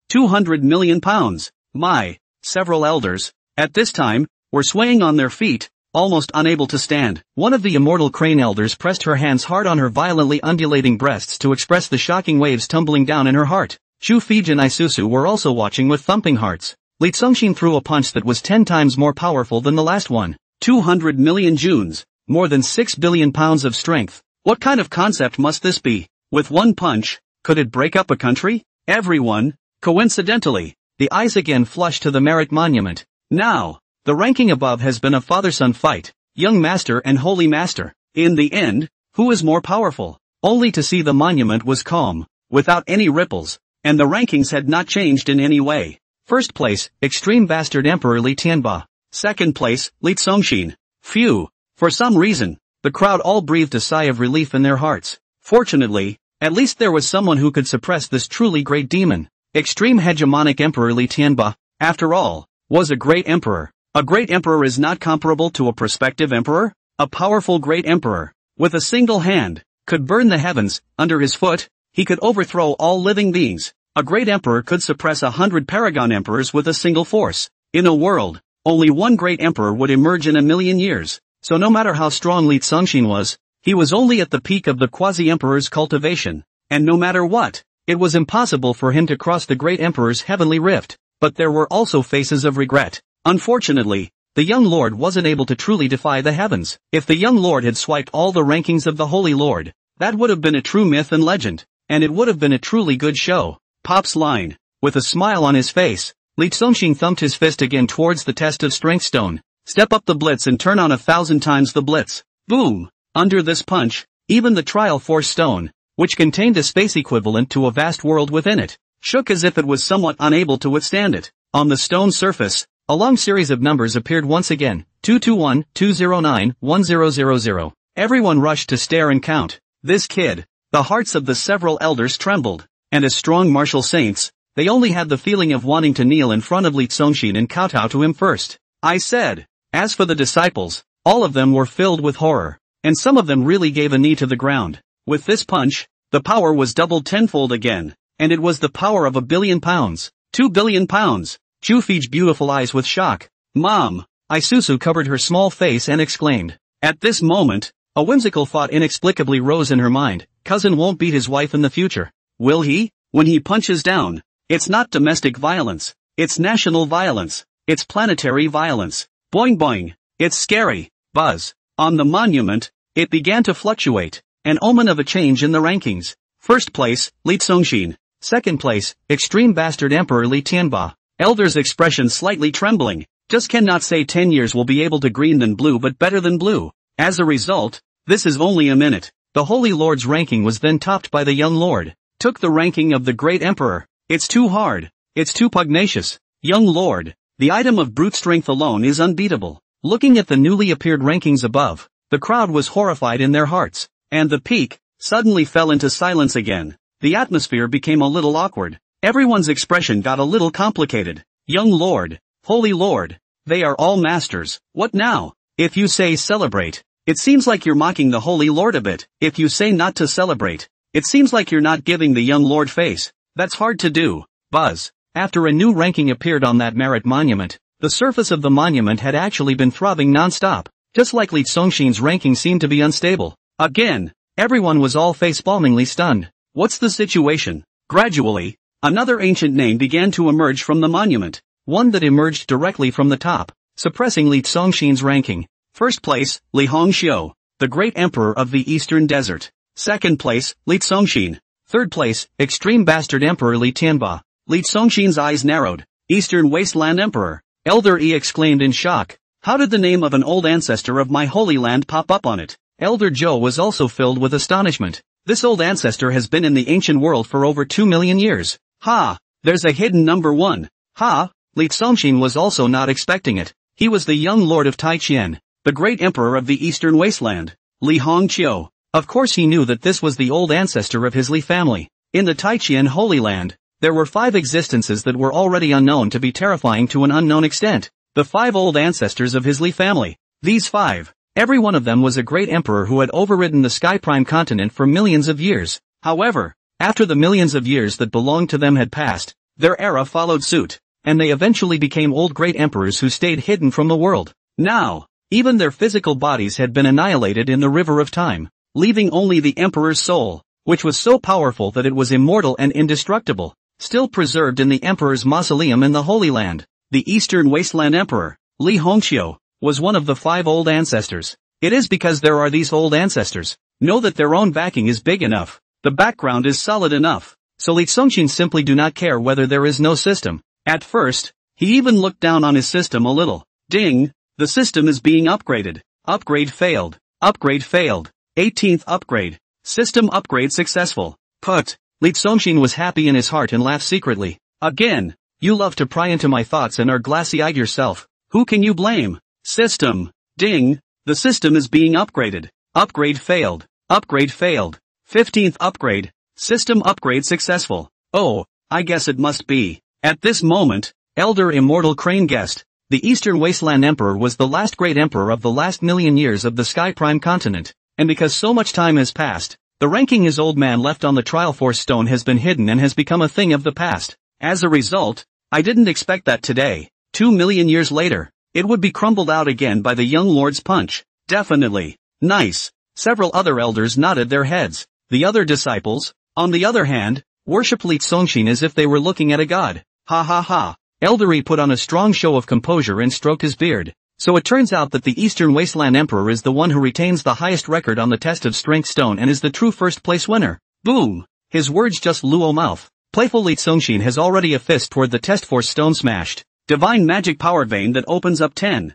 [SPEAKER 1] 200 million pounds. My, several elders, at this time, were swaying on their feet, almost unable to stand. One of the immortal crane elders pressed her hands hard on her violently undulating breasts to express the shocking waves tumbling down in her heart. Chu Fij and Isusu were also watching with thumping hearts. Li Songshin threw a punch that was 10 times more powerful than the last one. 200 million juns, more than 6 billion pounds of strength. What kind of concept must this be? With one punch, could it break up a country? Everyone, coincidentally, the eyes again flushed to the merit monument. Now, the ranking above has been a father-son fight, young master and holy master. In the end, who is more powerful? Only to see the monument was calm, without any ripples, and the rankings had not changed in any way. First place, Extreme Bastard Emperor Li Tianba. Second place, Li Songshin. Phew. For some reason, the crowd all breathed a sigh of relief in their hearts. Fortunately, at least there was someone who could suppress this truly great demon. Extreme Hegemonic Emperor Li Tianba, after all, was a great emperor. A great emperor is not comparable to a prospective emperor. A powerful great emperor, with a single hand, could burn the heavens. Under his foot, he could overthrow all living beings. A great emperor could suppress 100 paragon emperors with a single force. In a world, only one great emperor would emerge in a million years. So no matter how strong Li Songshin was, he was only at the peak of the quasi-emperor's cultivation. And no matter what, it was impossible for him to cross the great emperor's heavenly rift. But there were also faces of regret. Unfortunately, the young lord wasn't able to truly defy the heavens. If the young lord had swiped all the rankings of the holy lord, that would have been a true myth and legend, and it would have been a truly good show. Pop's line. With a smile on his face, Li Songshin thumped his fist again towards the test of strength stone. Step up the blitz and turn on 1,000 times the blitz. Boom! Under this punch, even the trial force stone, which contained a space equivalent to a vast world within it, shook as if it was somewhat unable to withstand it. On the stone surface, a long series of numbers appeared once again, 221-209-1000. Everyone rushed to stare and count. This kid. The hearts of the several elders trembled, and as strong martial saints, they only had the feeling of wanting to kneel in front of Li Songshin and kowtow to him first. I said. As for the disciples, All of them were filled with horror, and some of them really gave a knee to the ground. With this punch, the power was doubled tenfold again, and it was the power of 1 billion pounds. 2 billion pounds. Chu-Fi's beautiful eyes with shock. Mom! Isuzu covered her small face and exclaimed. At this moment, a whimsical thought inexplicably rose in her mind. Cousin won't beat his wife in the future. Will he? When he punches down. It's not domestic violence. It's national violence. It's planetary violence. Boing boing. It's scary. Buzz. On the monument, it began to fluctuate, an omen of a change in the rankings. First place, Li Congxin. Second place, Extreme Bastard Emperor Li Tianba. Elder's expression slightly trembling. Just cannot say 10 years will be able to green than blue but better than blue. As a result, this is only a minute. The Holy Lord's ranking was then topped by the young lord. Took the ranking of the great emperor. It's too hard. It's too pugnacious. Young lord, the item of brute strength alone is unbeatable. Looking at the newly appeared rankings above, the crowd was horrified in their hearts, and the peak suddenly fell into silence again. The atmosphere became a little awkward. Everyone's expression got a little complicated. Young lord, holy lord, they are all masters. What now? If you say celebrate, it seems like you're mocking the holy lord a bit. If you say not to celebrate, it seems like you're not giving the young lord face. That's hard to do. Buzz. After a new ranking appeared on that merit monument, the surface of the monument had actually been throbbing non-stop. Just like Li Congxin's ranking seemed to be unstable. Again, everyone was all face-palmingly stunned. What's the situation? Gradually, another ancient name began to emerge from the monument, one that emerged directly from the top, suppressing Li Congxin's ranking. First place, Li Hongxiu, the great emperor of the Eastern Desert. Second place, Li Congxin. Third place, Extreme Bastard Emperor Li Tianba. Li Congxin's eyes narrowed. Eastern Wasteland Emperor. Elder E exclaimed in shock. How did the name of an old ancestor of my holy land pop up on it? Elder Zhou was also filled with astonishment. This old ancestor has been in the ancient world for over 2 million years. Ha! There's a hidden number 1. Ha! Li Congxin was also not expecting it. He was the young lord of Taiqian, the great emperor of the Eastern Wasteland. Li Hongqiu. Of course he knew that this was the old ancestor of his Li family. In the Taiqian Holy Land, there were 5 existences that were already unknown to be terrifying to an unknown extent. The 5 old ancestors of his Li family. These 5, every one of them was a great emperor who had overridden the Sky Prime continent for millions of years. However, after the millions of years that belonged to them had passed, their era followed suit, and they eventually became old great emperors who stayed hidden from the world. Now, even their physical bodies had been annihilated in the river of time, leaving only the emperor's soul, which was so powerful that it was immortal and indestructible, still preserved in the emperor's mausoleum in the Holy Land. The Eastern Wasteland Emperor, Li Hongxiu, was one of the 5 old ancestors. It is because there are these old ancestors. Know that their own backing is big enough. The background is solid enough. So Li Congxin simply do not care whether there is no system. At first, he even looked down on his system a little. Ding! The system is being upgraded. Upgrade failed. Upgrade failed. 18th upgrade. System upgrade successful. Put. Li Congxin was happy in his heart and laughed secretly. Again, you love to pry into my thoughts and are glassy-eyed yourself. Who can you blame? System. Ding. The system is being upgraded. Upgrade failed. Upgrade failed. 15th upgrade. System upgrade successful. Oh, I guess it must be. At this moment, Elder Immortal Crane guessed. The Eastern Wasteland Emperor was the last great emperor of the last million years of the Sky Prime continent, and because so much time has passed, the ranking his old man left on the Trial Force stone has been hidden and has become a thing of the past. As a result, I didn't expect that today, 2 million years later, it would be crumbled out again by the young lord's punch. Definitely. Nice. Several other elders nodded their heads. The other disciples, on the other hand, worshipped Li Congxin as if they were looking at a god. Ha ha ha. Elder E put on a strong show of composure and stroked his beard. So it turns out that the Eastern Wasteland Emperor is the one who retains the highest record on the test of strength stone and is the true first place winner. Boom! His words just luo mouth. Playful Li Congxin has already a fist toward the test force stone smashed. Divine magic power vein that opens up 10,000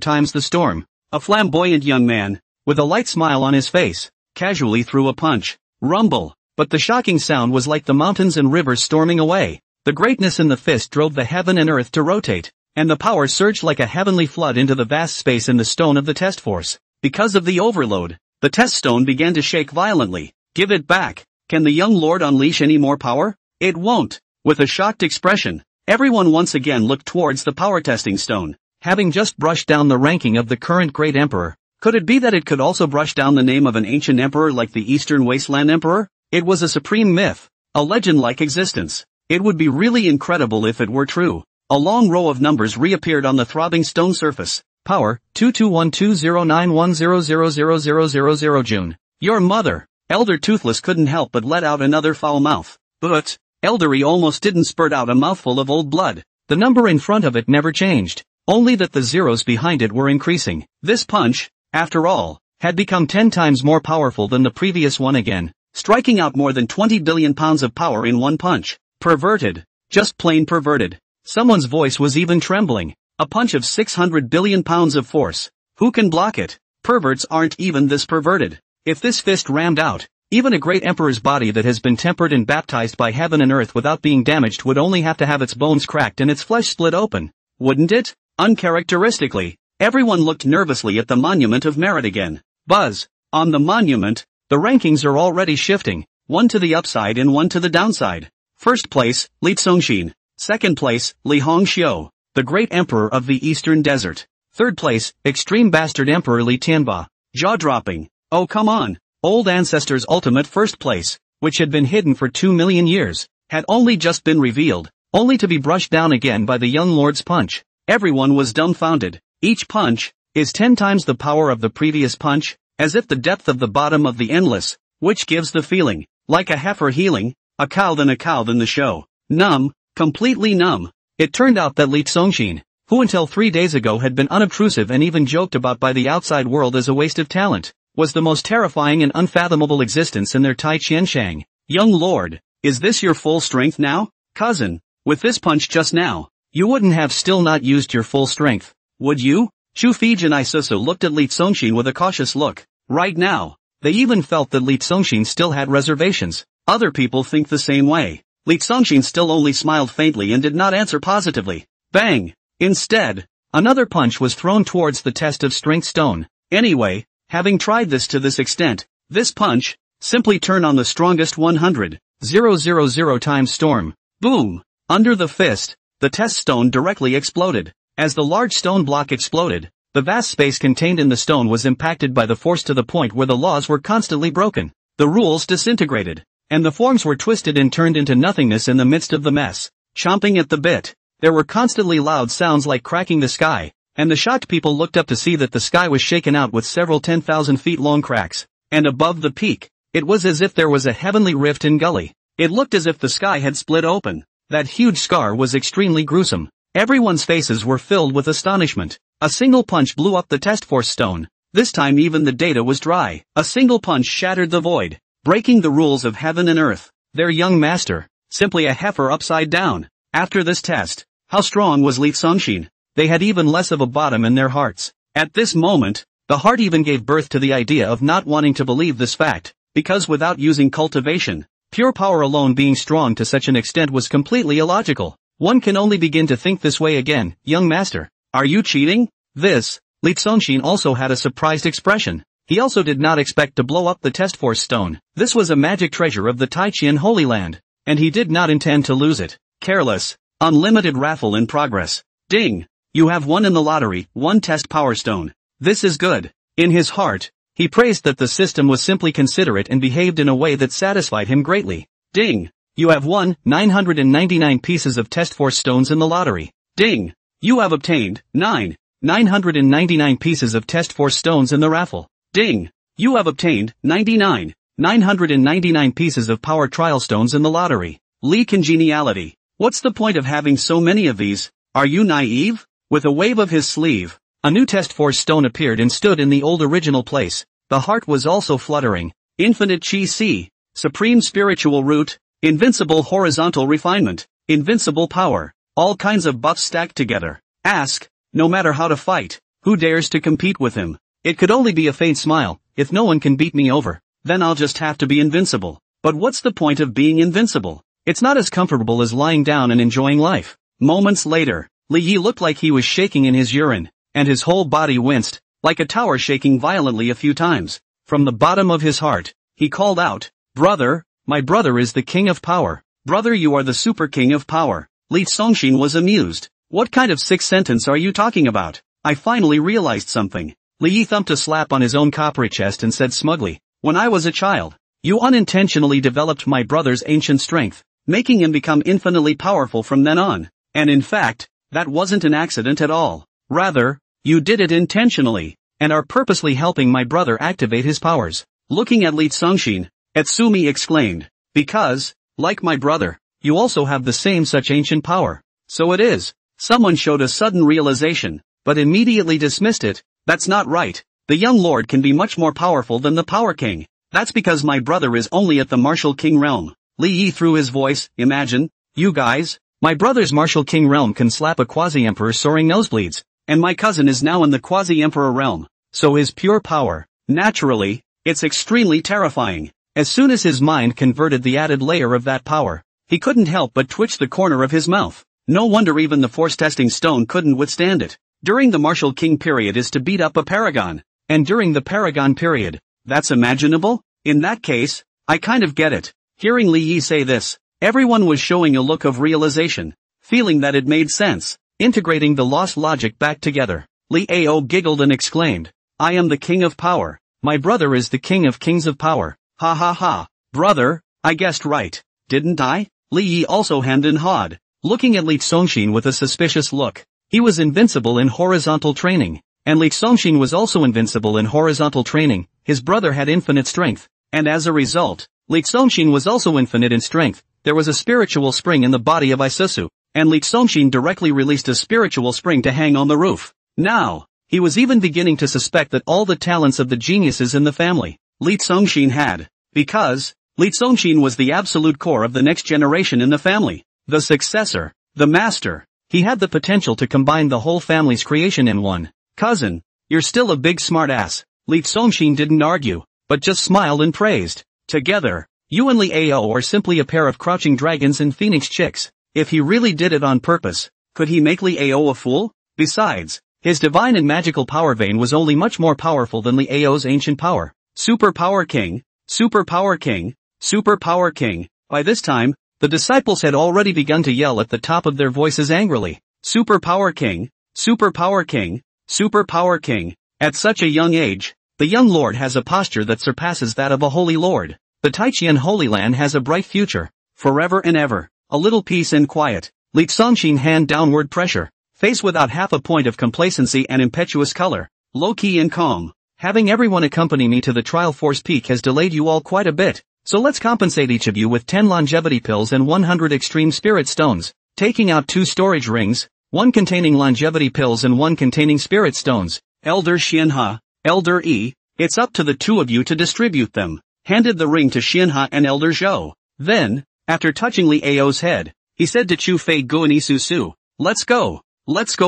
[SPEAKER 1] times the storm. A flamboyant young man, with a light smile on his face, casually threw a punch. Rumble. But the shocking sound was like the mountains and rivers storming away. The greatness in the fist drove the heaven and earth to rotate, and the power surged like a heavenly flood into the vast space in the stone of the test force. Because of the overload, the test stone began to shake violently. Give it back. Can the young lord unleash any more power? It won't. With a shocked expression, everyone once again looked towards the power testing stone. having just brushed down the ranking of the current great emperor. Could it be that it could also brush down the name of an ancient emperor like the Eastern Wasteland Emperor? It was a supreme myth, a legend-like existence. It would be really incredible if it were true. A long row of numbers reappeared on the throbbing stone surface. Power, 22120910000000 June. Your mother. Elder Toothless couldn't help but let out another foul mouth. But, Eldery almost didn't spurt out a mouthful of old blood. The number in front of it never changed, only that the zeros behind it were increasing. This punch, after all, had become 10 times more powerful than the previous one again, striking out more than 20 billion pounds of power in one punch. Perverted. Just plain perverted. Someone's voice was even trembling. A punch of 600 billion pounds of force. Who can block it? Perverts aren't even this perverted. If this fist rammed out, even a great emperor's body that has been tempered and baptized by heaven and earth without being damaged would only have to have its bones cracked and its flesh split open. Wouldn't it? Uncharacteristically, everyone looked nervously at the monument of merit again. Buzz. On the monument, the rankings are already shifting, one to the upside and one to the downside. First place, Li Zongxin. Second place, Li Hongxiu, the great emperor of the eastern desert. Third place, extreme bastard emperor Li Tianba. Jaw-dropping. Oh come on. Old ancestors' ultimate first place, which had been hidden for 2 million years, had only just been revealed, only to be brushed down again by the young lord's punch. Everyone was dumbfounded. Each punch is 10 times the power of the previous punch, as if the depth of the bottom of the endless, which gives the feeling, like a heifer healing, a cow than the show. Numb, completely numb. It turned out that Li Zongxin, who until 3 days ago had been unobtrusive and even joked about by the outside world as a waste of talent, was the most terrifying and unfathomable existence in their Tai Qianshang. Young lord, is this your full strength now? Cousin, with this punch just now, you wouldn't have still not used your full strength, would you? Chu Fij and Isusu looked at Li Zongxin with a cautious look. Right now, they even felt that Li Zongxin still had reservations. Other people think the same way. Li Zongxin still only smiled faintly and did not answer positively. Bang! Instead, another punch was thrown towards the test of strength stone. Anyway, having tried this to this extent, this punch, simply turn on the strongest 100,000 times storm. Boom! Under the fist, the test stone directly exploded. As the large stone block exploded, the vast space contained in the stone was impacted by the force to the point where the laws were constantly broken. The rules disintegrated, and the forms were twisted and turned into nothingness in the midst of the mess. Chomping at the bit, there were constantly loud sounds like cracking the sky, and the shocked people looked up to see that the sky was shaken out with several 10,000 feet long cracks, and above the peak, it was as if there was a heavenly rift and gully. It looked as if the sky had split open. That huge scar was extremely gruesome. Everyone's faces were filled with astonishment. A single punch blew up the test force stone. This time even the data was dry. A single punch shattered the void, breaking the rules of heaven and earth. Their young master, simply a heifer upside down. After this test, how strong was Li Zongxin? They had even less of a bottom in their hearts. At this moment, the heart even gave birth to the idea of not wanting to believe this fact, because without using cultivation, pure power alone being strong to such an extent was completely illogical. One can only begin to think this way again. Young master, are you cheating? Li Zongxin also had a surprised expression. He also did not expect to blow up the test force stone. This was a magic treasure of the Taiqian Holy Land, and he did not intend to lose it. Careless. Unlimited raffle in progress. Ding! You have won in the lottery, 1 test power stone. This is good. In his heart, he praised that the system was simply considerate and behaved in a way that satisfied him greatly. Ding! You have won 999 pieces of test force stones in the lottery. Ding! You have obtained 999 pieces of test force stones in the raffle. Ding! You have obtained 999 pieces of power trial stones in the lottery. Li Congeniality. What's the point of having so many of these? Are you naive? With a wave of his sleeve, a new test force stone appeared and stood in the old original place. The heart was also fluttering. Infinite Chi Si. Supreme spiritual root. Invincible horizontal refinement. Invincible power. All kinds of buffs stacked together. Ask, no matter how to fight, who dares to compete with him? It could only be a faint smile. If no one can beat me over, then I'll just have to be invincible. But what's the point of being invincible? It's not as comfortable as lying down and enjoying life. Moments later, Li Yi looked like he was shaking in his urine, and his whole body winced, like a tower shaking violently a few times. From the bottom of his heart, he called out, "Brother, my brother is the king of power. Brother, you are the super king of power." Li Zongxin was amused. What kind of sick sentence are you talking about? I finally realized something. Li Yi thumped a slap on his own coppery chest and said smugly, when I was a child, you unintentionally developed my brother's ancient strength, making him become infinitely powerful from then on. And in fact, that wasn't an accident at all. Rather, you did it intentionally, and are purposely helping my brother activate his powers. Looking at Li Songshin, Etsumi exclaimed, because, like my brother, you also have the same such ancient power. So it is. Someone showed a sudden realization, but immediately dismissed it. That's not right. The young lord can be much more powerful than the Power King. That's because my brother is only at the Martial King realm. Li Yi threw his voice, imagine, you guys, my brother's Martial King realm can slap a quasi-emperor soaring nosebleeds, and my cousin is now in the quasi-emperor realm, so his pure power, naturally, it's extremely terrifying. As soon as his mind converted the added layer of that power, he couldn't help but twitch the corner of his mouth. No wonder even the force-testing stone couldn't withstand it. During the Martial King period is to beat up a paragon, and during the paragon period, that's imaginable? In that case, I kind of get it. Hearing Li Yi say this, everyone was showing a look of realization, feeling that it made sense, integrating the lost logic back together. Li Ao giggled and exclaimed, I am the king of power, my brother is the king of kings of power. Ha ha ha, brother, I guessed right, didn't I? Li Yi also hemmed and hawed, looking at Li Songshin with a suspicious look. He was invincible in horizontal training, and Li Songshin was also invincible in horizontal training. His brother had infinite strength, and as a result, Li Songshin was also infinite in strength. There was a spiritual spring in the body of Isusu, and Li Songshin directly released a spiritual spring to hang on the roof. Now, he was even beginning to suspect that all the talents of the geniuses in the family, Li Songshin had, because Li Songshin was the absolute core of the next generation in the family, the successor, the master. He had the potential to combine the whole family's creation in one. Cousin, you're still a big smartass. Li Songshin didn't argue, but just smiled and praised. Together, you and Li Ao are simply a pair of crouching dragons and phoenix chicks. If he really did it on purpose, could he make Li Ao a fool? Besides, his divine and magical power vein was only much more powerful than Li Ao's ancient power. Super Power King, Super Power King, Super Power King. By this time, the disciples had already begun to yell at the top of their voices angrily. Super Power King, Super Power King, Super Power King. At such a young age, the young lord has a posture that surpasses that of a holy lord. The Taichian Holy Land has a bright future, forever and ever. A little peace and quiet. Li Songshin hand downward pressure, face without half a point of complacency and impetuous color, low-key and calm. Having everyone accompany me to the trial force peak has delayed you all quite a bit. So let's compensate each of you with 10 longevity pills and 100 extreme spirit stones, taking out 2 storage rings, one containing longevity pills and one containing spirit stones. Elder Xianhe, Elder Yi, it's up to the two of you to distribute them. Handed the ring to Xianhe and Elder Zhou. Then, after touching Li Ao's head, he said to Chu Fei Gu and Isusu, let's go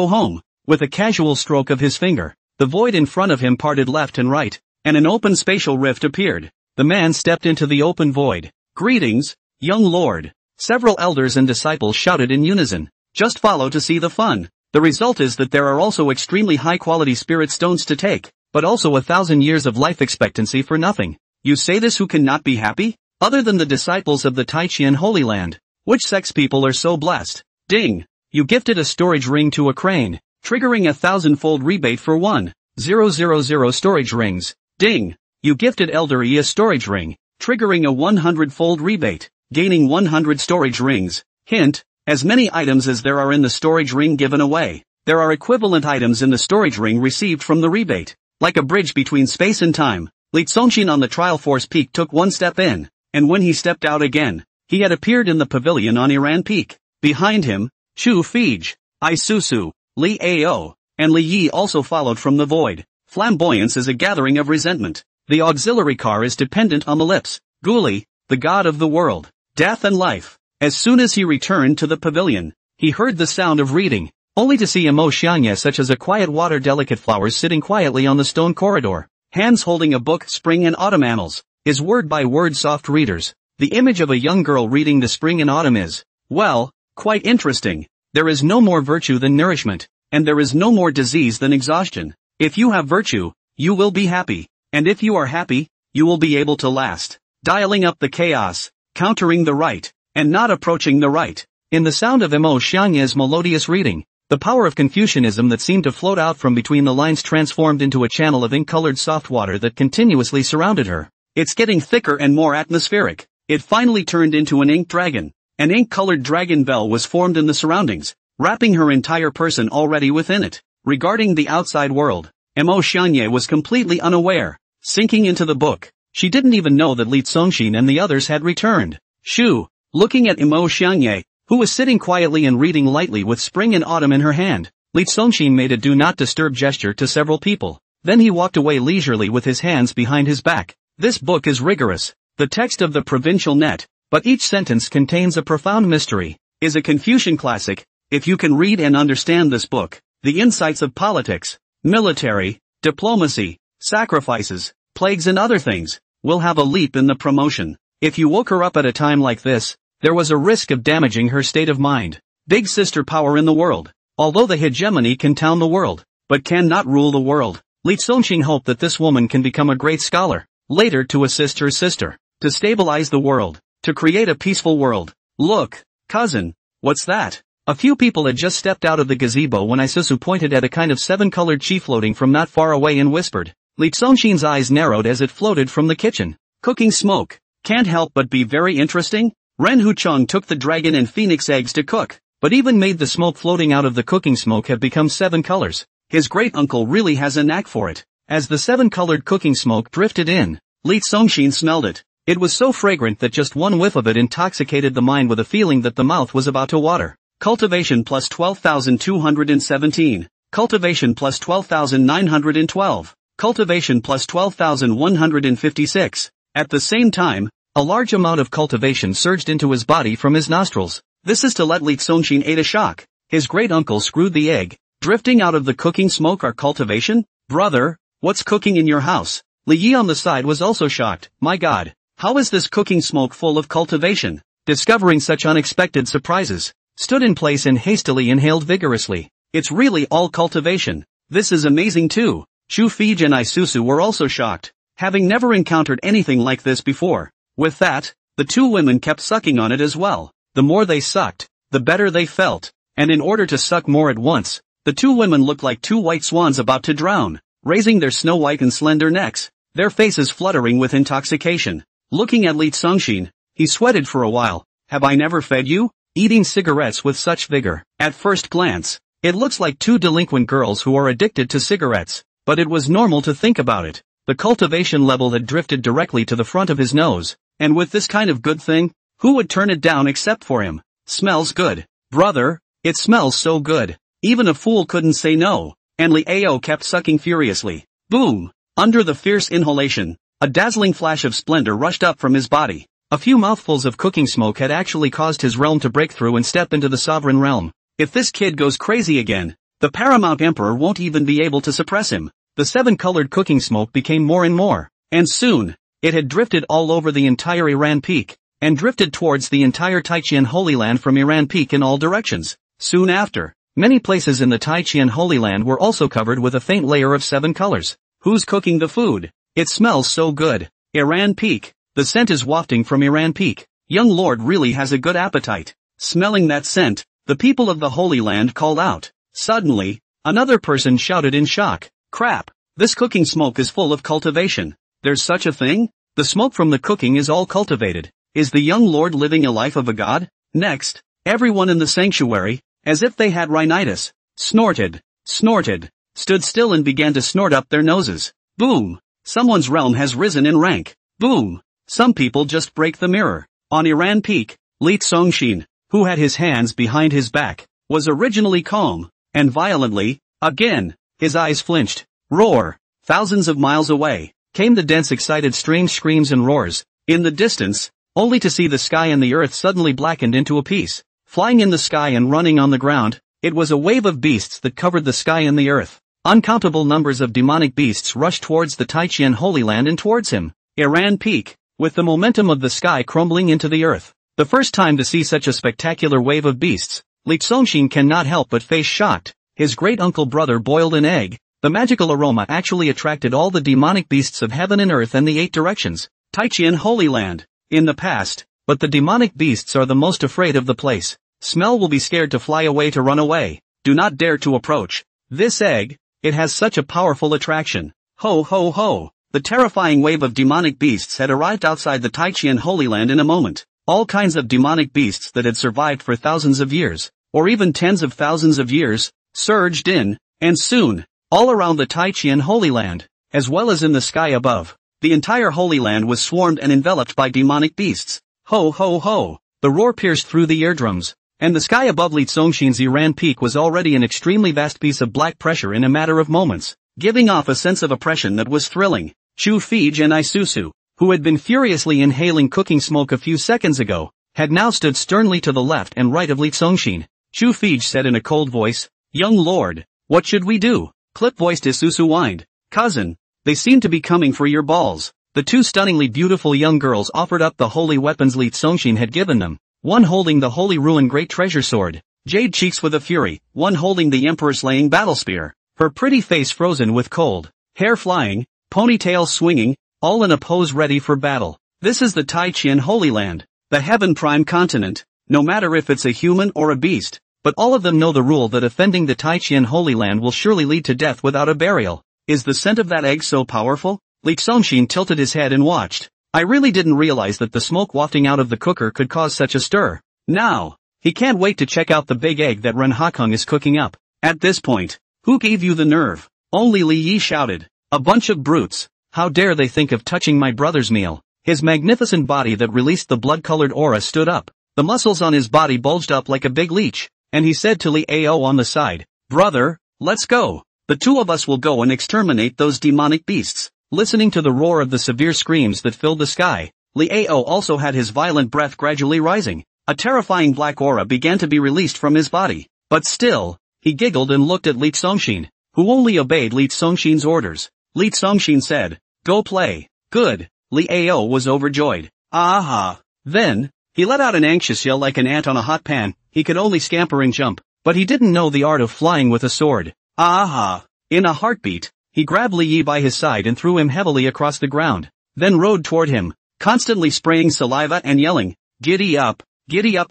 [SPEAKER 1] home. With a casual stroke of his finger, the void in front of him parted left and right, and an open spatial rift appeared. The man stepped into the open void. Greetings, young lord. Several elders and disciples shouted in unison. Just follow to see the fun. The result is that there are also extremely high-quality spirit stones to take, but also 1,000 years of life expectancy for nothing. You say this who cannot be happy? Other than the disciples of the Taichian Holy Land. Which sex people are so blessed? Ding! You gifted a storage ring to a crane, triggering 1,000-fold rebate for 1,000 storage rings. Ding! You gifted Elder Yi a storage ring, triggering a 100-fold rebate, gaining 100 storage rings. Hint, as many items as there are in the storage ring given away, there are equivalent items in the storage ring received from the rebate. Like a bridge between space and time, Li Songshin on the trial force peak took one step in, and when he stepped out again, he had appeared in the pavilion on Iran Peak. Behind him, Chu Fei, Isusu, Li Ao, and Li Yi also followed from the void. Flamboyance is a gathering of resentment. The auxiliary car is dependent on the lips. Guli, the god of the world, death and life. As soon as he returned to the pavilion, he heard the sound of reading, only to see emotions such as a quiet water delicate flowers sitting quietly on the stone corridor, hands holding a book spring and autumn annals, is word-by-word soft readers. The image of a young girl reading the spring and autumn is, well, quite interesting. There is no more virtue than nourishment, and there is no more disease than exhaustion. If you have virtue, you will be happy. And if you are happy, you will be able to last. Dialing up the chaos, countering the right, and not approaching the right. In the sound of emotion's melodious reading, The power of Confucianism that seemed to float out from between the lines transformed into a channel of ink-colored soft water that continuously surrounded her. It's getting thicker and more atmospheric. It finally turned into an ink dragon. An ink-colored dragon bell was formed in the surroundings, wrapping her entire person already within it. Regarding the outside world, Mo Xianye was completely unaware. Sinking into the book, she didn't even know that Li Congxin and the others had returned. Shoo! Looking at Mo Xianye, who was sitting quietly and reading lightly with spring and autumn in her hand, Li Congxin made a do not disturb gesture to several people. Then he walked away leisurely with his hands behind his back. This book is rigorous. The text of the provincial net, but each sentence contains a profound mystery, is a Confucian classic. If you can read and understand this book, the insights of politics, military, diplomacy, sacrifices, plagues and other things, will have a leap in the promotion. If you woke her up at a time like this, there was a risk of damaging her state of mind. Big sister power in the world. Although the hegemony can town the world, but cannot rule the world. Li Congxin hoped that this woman can become a great scholar, later to assist her sister, to stabilize the world, to create a peaceful world. Look, cousin, what's that? A few people had just stepped out of the gazebo when Isuzu pointed at a kind of seven-colored chi floating from not far away and whispered. Li Congxin's eyes narrowed as it floated from the kitchen. Cooking smoke. Can't help but be very interesting. Ren Huchong took the dragon and phoenix eggs to cook, but even made the smoke floating out of the cooking smoke have become 7 colors. His great-uncle really has a knack for it. As the 7-colored cooking smoke drifted in, Li Congxin smelled it. It was so fragrant that just one whiff of it intoxicated the mind with a feeling that the mouth was about to water. Cultivation plus 12,217. Cultivation plus 12,912. Cultivation plus 12,156. At the same time, a large amount of cultivation surged into his body from his nostrils. This is to let Li Congxin ate a shock. His great-uncle screwed the egg. Drifting out of the cooking smoke are cultivation? Brother, what's cooking in your house? Li Yi on the side was also shocked. My God, how is this cooking smoke full of cultivation? Discovering such unexpected surprises, stood in place and hastily inhaled vigorously. It's really all cultivation. This is amazing too. Chu Fij and Isuzu were also shocked, having never encountered anything like this before. With that, the two women kept sucking on it as well. The more they sucked, the better they felt, and in order to suck more at once, the two women looked like two white swans about to drown, raising their snow-white and slender necks, their faces fluttering with intoxication. Looking at Li Congxin, he sweated for a while. Have I never fed you? Eating cigarettes with such vigor. At first glance, it looks like two delinquent girls who are addicted to cigarettes, but it was normal to think about it. The cultivation level had drifted directly to the front of his nose, and with this kind of good thing, who would turn it down except for him? Smells good. Brother, it smells so good. Even a fool couldn't say no, and Li Ao kept sucking furiously. Boom! Under the fierce inhalation, a dazzling flash of splendor rushed up from his body. A few mouthfuls of cooking smoke had actually caused his realm to break through and step into the sovereign realm. If this kid goes crazy again, the paramount emperor won't even be able to suppress him. The 7-colored cooking smoke became more and more, and soon, it had drifted all over the entire Iran Peak, and drifted towards the entire Taiqian Holy Land from Iran Peak in all directions. Soon after, many places in the Taiqian Holy Land were also covered with a faint layer of 7 colors. Who's cooking the food? It smells so good. Iran Peak. The scent is wafting from Iran Peak. Young Lord really has a good appetite. Smelling that scent, the people of the Holy Land called out. Suddenly, another person shouted in shock. Crap! This cooking smoke is full of cultivation. There's such a thing? The smoke from the cooking is all cultivated. Is the young lord living a life of a god? Next, everyone in the sanctuary, as if they had rhinitis, snorted, stood still and began to snort up their noses. Boom! Someone's realm has risen in rank. Boom! Some people just break the mirror. On Iran Peak, Li Congxin, who had his hands behind his back, was originally calm, and violently, again, his eyes flinched. Roar! Thousands of miles away, came the dense excited strange screams and roars. In the distance, only to see the sky and the earth suddenly blackened into a piece. Flying in the sky and running on the ground, it was a wave of beasts that covered the sky and the earth. Uncountable numbers of demonic beasts rushed towards the Taiqian Holy Land and towards him. Iran Peak, with the momentum of the sky crumbling into the earth. The first time to see such a spectacular wave of beasts, Li Congxin cannot help but face shocked. His great-uncle brother boiled an egg. The magical aroma actually attracted all the demonic beasts of heaven and earth and the 8 directions. Taiqian Holy Land. In the past, but the demonic beasts are the most afraid of the place. Smell will be scared to fly away to run away. do not dare to approach this egg, it has such a powerful attraction. Ho ho ho! The terrifying wave of demonic beasts had arrived outside the Taichian Holy Land in a moment. All kinds of demonic beasts that had survived for thousands of years, or even tens of thousands of years, surged in, and soon, all around the Taichian Holy Land, as well as in the sky above, the entire Holy Land was swarmed and enveloped by demonic beasts. Ho ho ho! The roar pierced through the eardrums, and the sky above Li Tsongshin's Iran peak was already an extremely vast piece of black pressure in a matter of moments, giving off a sense of oppression that was thrilling. Chu Fij and Isusu, who had been furiously inhaling cooking smoke a few seconds ago, had now stood sternly to the left and right of Li Tsongshin. Chu Fij said in a cold voice, "Young lord, what should we do?" Clip-voiced Isusu whined, "Cousin, they seem to be coming for your balls." The two stunningly beautiful young girls offered up the holy weapons Li Tsongshin had given them, one holding the Holy Ruin Great Treasure Sword, jade cheeks with a fury, one holding the Emperor-slaying battle spear, her pretty face frozen with cold, hair flying, ponytail swinging, all in a pose ready for battle. This is the Taichian Holy Land, the Heaven Prime Continent, no matter if it's a human or a beast, but all of them know the rule that offending the Taichian Holy Land will surely lead to death without a burial. Is the scent of that egg so powerful? Li Tsongshin tilted his head and watched. I really didn't realize that the smoke wafting out of the cooker could cause such a stir. Now, he can't wait to check out the big egg that Ren Hakung is cooking up. At this point, who gave you the nerve? Only Li Yi shouted. A bunch of brutes. How dare they think of touching my brother's meal? His magnificent body that released the blood-colored aura stood up. The muscles on his body bulged up like a big leech, and he said to Li Ao on the side, "Brother, let's go. The two of us will go and exterminate those demonic beasts." Listening to the roar of the severe screams that filled the sky, Li Ao also had his violent breath gradually rising. A terrifying black aura began to be released from his body. But still, he giggled and looked at Li Tsongshin, who only obeyed Li Tsongshin's orders. Li Tsongshin said, "Go play." Good. Li Ao was overjoyed. Aha! Then, he let out an anxious yell like an ant on a hot pan. He could only scamper and jump, but he didn't know the art of flying with a sword. Aha! In a heartbeat, he grabbed Li Yi by his side and threw him heavily across the ground, then rode toward him, constantly spraying saliva and yelling, giddy up,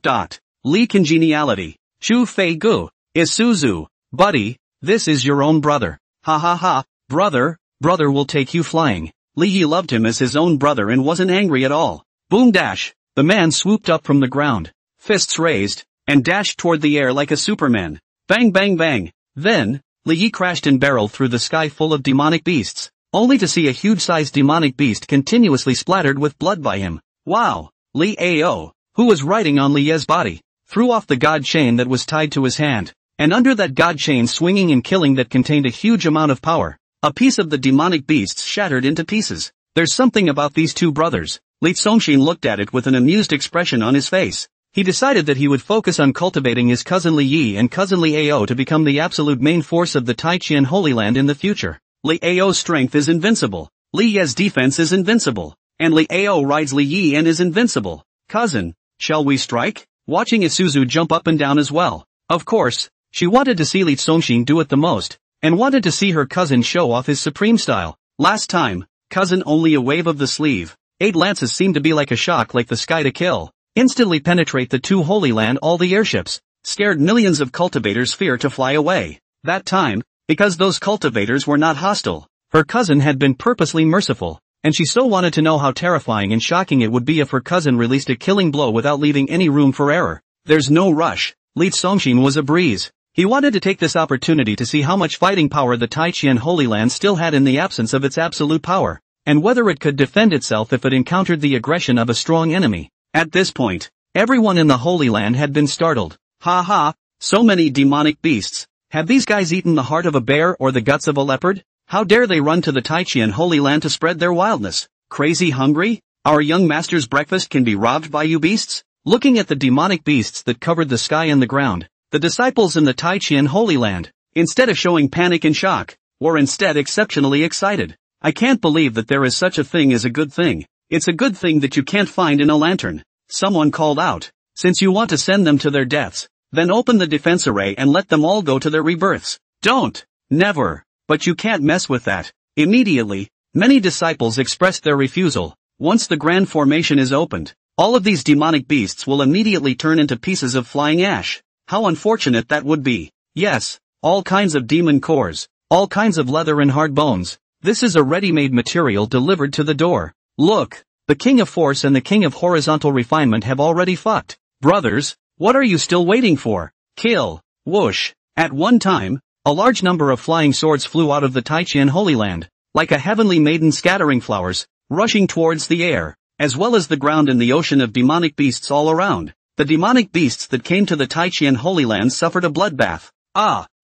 [SPEAKER 1] dot. Li Congeniality. Chu Fei Gu. Isuzu. Buddy, this is your own brother. Ha ha ha, brother will take you flying. Li Yi loved him as his own brother and wasn't angry at all. Boom dash, the man swooped up from the ground, fists raised, and dashed toward the air like a Superman. Bang bang bang. Then, Li Yi crashed and barreled through the sky full of demonic beasts, only to see a huge-sized demonic beast continuously splattered with blood by him. Wow! Li Ao, who was riding on Li Ye's body, threw off the god chain that was tied to his hand, and under that god chain swinging and killing that contained a huge amount of power, a piece of the demonic beasts shattered into pieces. There's something about these two brothers. Li Tsongshin looked at it with an amused expression on his face. He decided that he would focus on cultivating his cousin Li Yi and cousin Li Ao to become the absolute main force of the Taichian Holy Land in the future. Li Ao's strength is invincible, Li Ye's defense is invincible, and Li Ao rides Li Yi and is invincible. Cousin, shall we strike? Watching Isuzu jump up and down as well. Of course, she wanted to see Li Tsongshin do it the most, and wanted to see her cousin show off his supreme style. Last time, cousin only a wave of the sleeve. 8 lances seemed to be like a shock like the sky to kill. Instantly penetrate the two Holy Land all the airships, scared millions of cultivators fear to fly away. That time, because those cultivators were not hostile, her cousin had been purposely merciful, and she so wanted to know how terrifying and shocking it would be if her cousin released a killing blow without leaving any room for error. There's no rush. Li Tsongshin was a breeze. He wanted to take this opportunity to see how much fighting power the Taichian Holy Land still had in the absence of its absolute power, and whether it could defend itself if it encountered the aggression of a strong enemy. At this point, everyone in the Holy Land had been startled. Ha ha, so many demonic beasts. Have these guys eaten the heart of a bear or the guts of a leopard? How dare they run to the Taichian Holy Land to spread their wildness? Crazy hungry? Our young master's breakfast can be robbed by you beasts? Looking at the demonic beasts that covered the sky and the ground, the disciples in the Taichian Holy Land, instead of showing panic and shock, were instead exceptionally excited. I can't believe that there is such a thing as a good thing. It's a good thing that you can't find in a lantern. Someone called out. Since you want to send them to their deaths, then open the defense array and let them all go to their rebirths. Don't. Never. But you can't mess with that. Immediately, many disciples expressed their refusal. Once the grand formation is opened, all of these demonic beasts will immediately turn into pieces of flying ash. How unfortunate that would be. Yes, all kinds of demon cores, all kinds of leather and hard bones. This is a ready-made material delivered to the door. Look, the King of Force and the King of Horizontal Refinement have already fucked. Brothers, what are you still waiting for? Kill. Whoosh. At one time, a large number of flying swords flew out of the Taichian Holy Land, like a heavenly maiden scattering flowers, rushing towards the air, as well as the ground and the ocean of demonic beasts all around. The demonic beasts that came to the Taichian Holy Land suffered a bloodbath.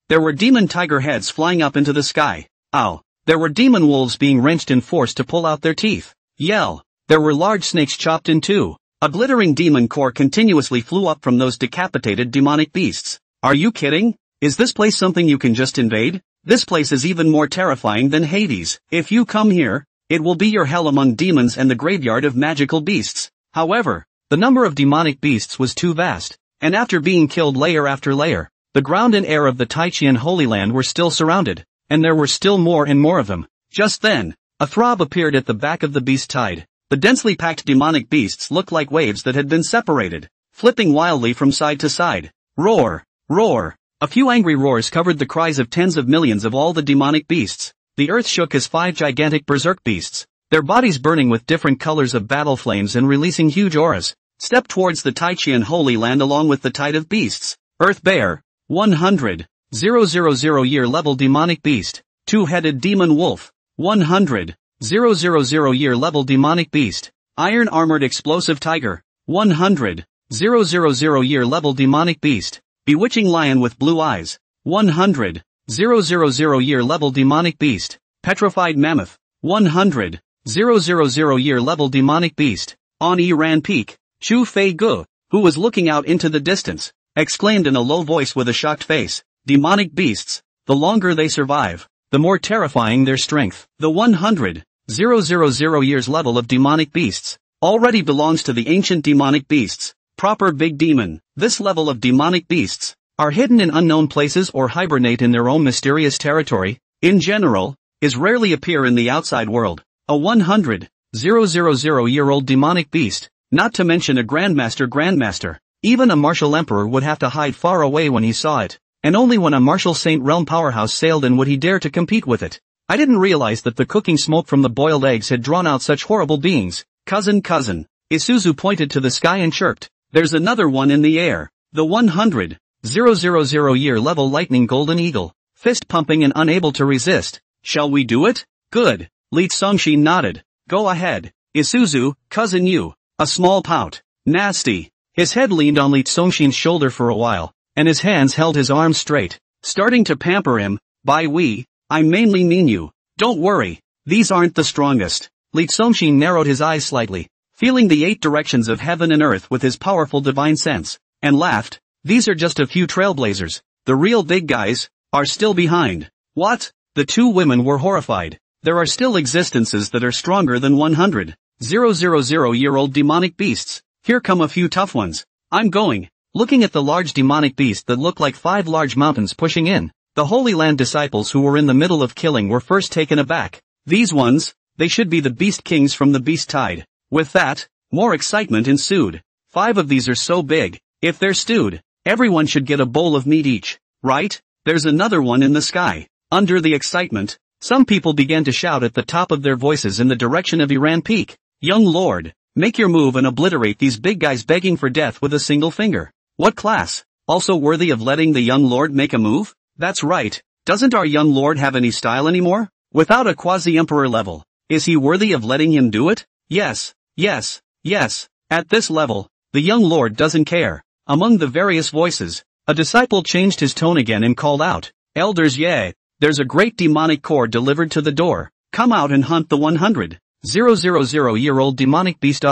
[SPEAKER 1] There were demon tiger heads flying up into the sky. There were demon wolves being wrenched and forced to pull out their teeth. Yell. There were large snakes chopped in two. A glittering demon core continuously flew up from those decapitated demonic beasts. Are you kidding? Is this place something you can just invade? This place is even more terrifying than Hades. If you come here, it will be your hell among demons and the graveyard of magical beasts. However, the number of demonic beasts was too vast, and after being killed layer after layer, the ground and air of the Taichian Holy Land were still surrounded, and there were still more and more of them. Just then, a throb appeared at the back of the beast tide. The densely packed demonic beasts looked like waves that had been separated, flipping wildly from side to side. Roar! Roar! A few angry roars covered the cries of tens of millions of all the demonic beasts. The earth shook as 5 gigantic berserk beasts, their bodies burning with different colors of battle flames and releasing huge auras, stepped towards the Taichian Holy Land along with the tide of beasts. Earth Bear, 100,000 year level demonic beast. Two-headed demon wolf, 100,000 year level demonic beast. Iron armored explosive tiger, 100,000 year level demonic beast. Bewitching lion with blue eyes, 100,000 year level demonic beast. Petrified mammoth, 100,000 year level demonic beast. On Ran Peak, Chu Fei Gu, who was looking out into the distance, exclaimed in a low voice with a shocked face, demonic beasts, the longer they survive, the more terrifying their strength. The 100,000 years level of demonic beasts already belongs to the ancient demonic beasts, proper big demon. This level of demonic beasts are hidden in unknown places or hibernate in their own mysterious territory. In general, is rarely appear in the outside world. A 100,000 year old demonic beast, not to mention a grandmaster, even a martial emperor would have to hide far away when he saw it, and only when a martial Saint Realm powerhouse sailed in would he dare to compete with it. I didn't realize that the cooking smoke from the boiled eggs had drawn out such horrible beings. Cousin. Isuzu pointed to the sky and chirped, there's another one in the air. The 100,000 year level lightning golden eagle, fist pumping and unable to resist. Shall we do it? Good. Li Songxin nodded. Go ahead. Isuzu, cousin you. A small pout. Nasty. His head leaned on Li Songxin's shoulder for a while, and his hands held his arms straight, starting to pamper him. By we, I mainly mean you. Don't worry, these aren't the strongest. Li Songxin narrowed his eyes slightly, feeling the 8 directions of heaven and earth with his powerful divine sense, and laughed. These are just a few trailblazers. The real big guys are still behind. What? The two women were horrified. There are still existences that are stronger than 100,000 year old demonic beasts. Here come a few tough ones. I'm going. Looking at the large demonic beast that looked like 5 large mountains pushing in, the Holy Land disciples who were in the middle of killing were first taken aback. These ones, they should be the beast kings from the beast tide. With that, more excitement ensued. 5 of these are so big, if they're stewed, everyone should get a bowl of meat each, right? There's another one in the sky. Under the excitement, some people began to shout at the top of their voices in the direction of Iran Peak. Young lord, make your move and obliterate these big guys begging for death with a single finger. What class? Also worthy of letting the young lord make a move? That's right. Doesn't our young lord have any style anymore? Without a quasi-emperor level, is he worthy of letting him do it? Yes. At this level, the young lord doesn't care. Among the various voices, a disciple changed his tone again and called out, Elders, there's a great demonic core delivered to the door. Come out and hunt the 100,000 year old demonic beast.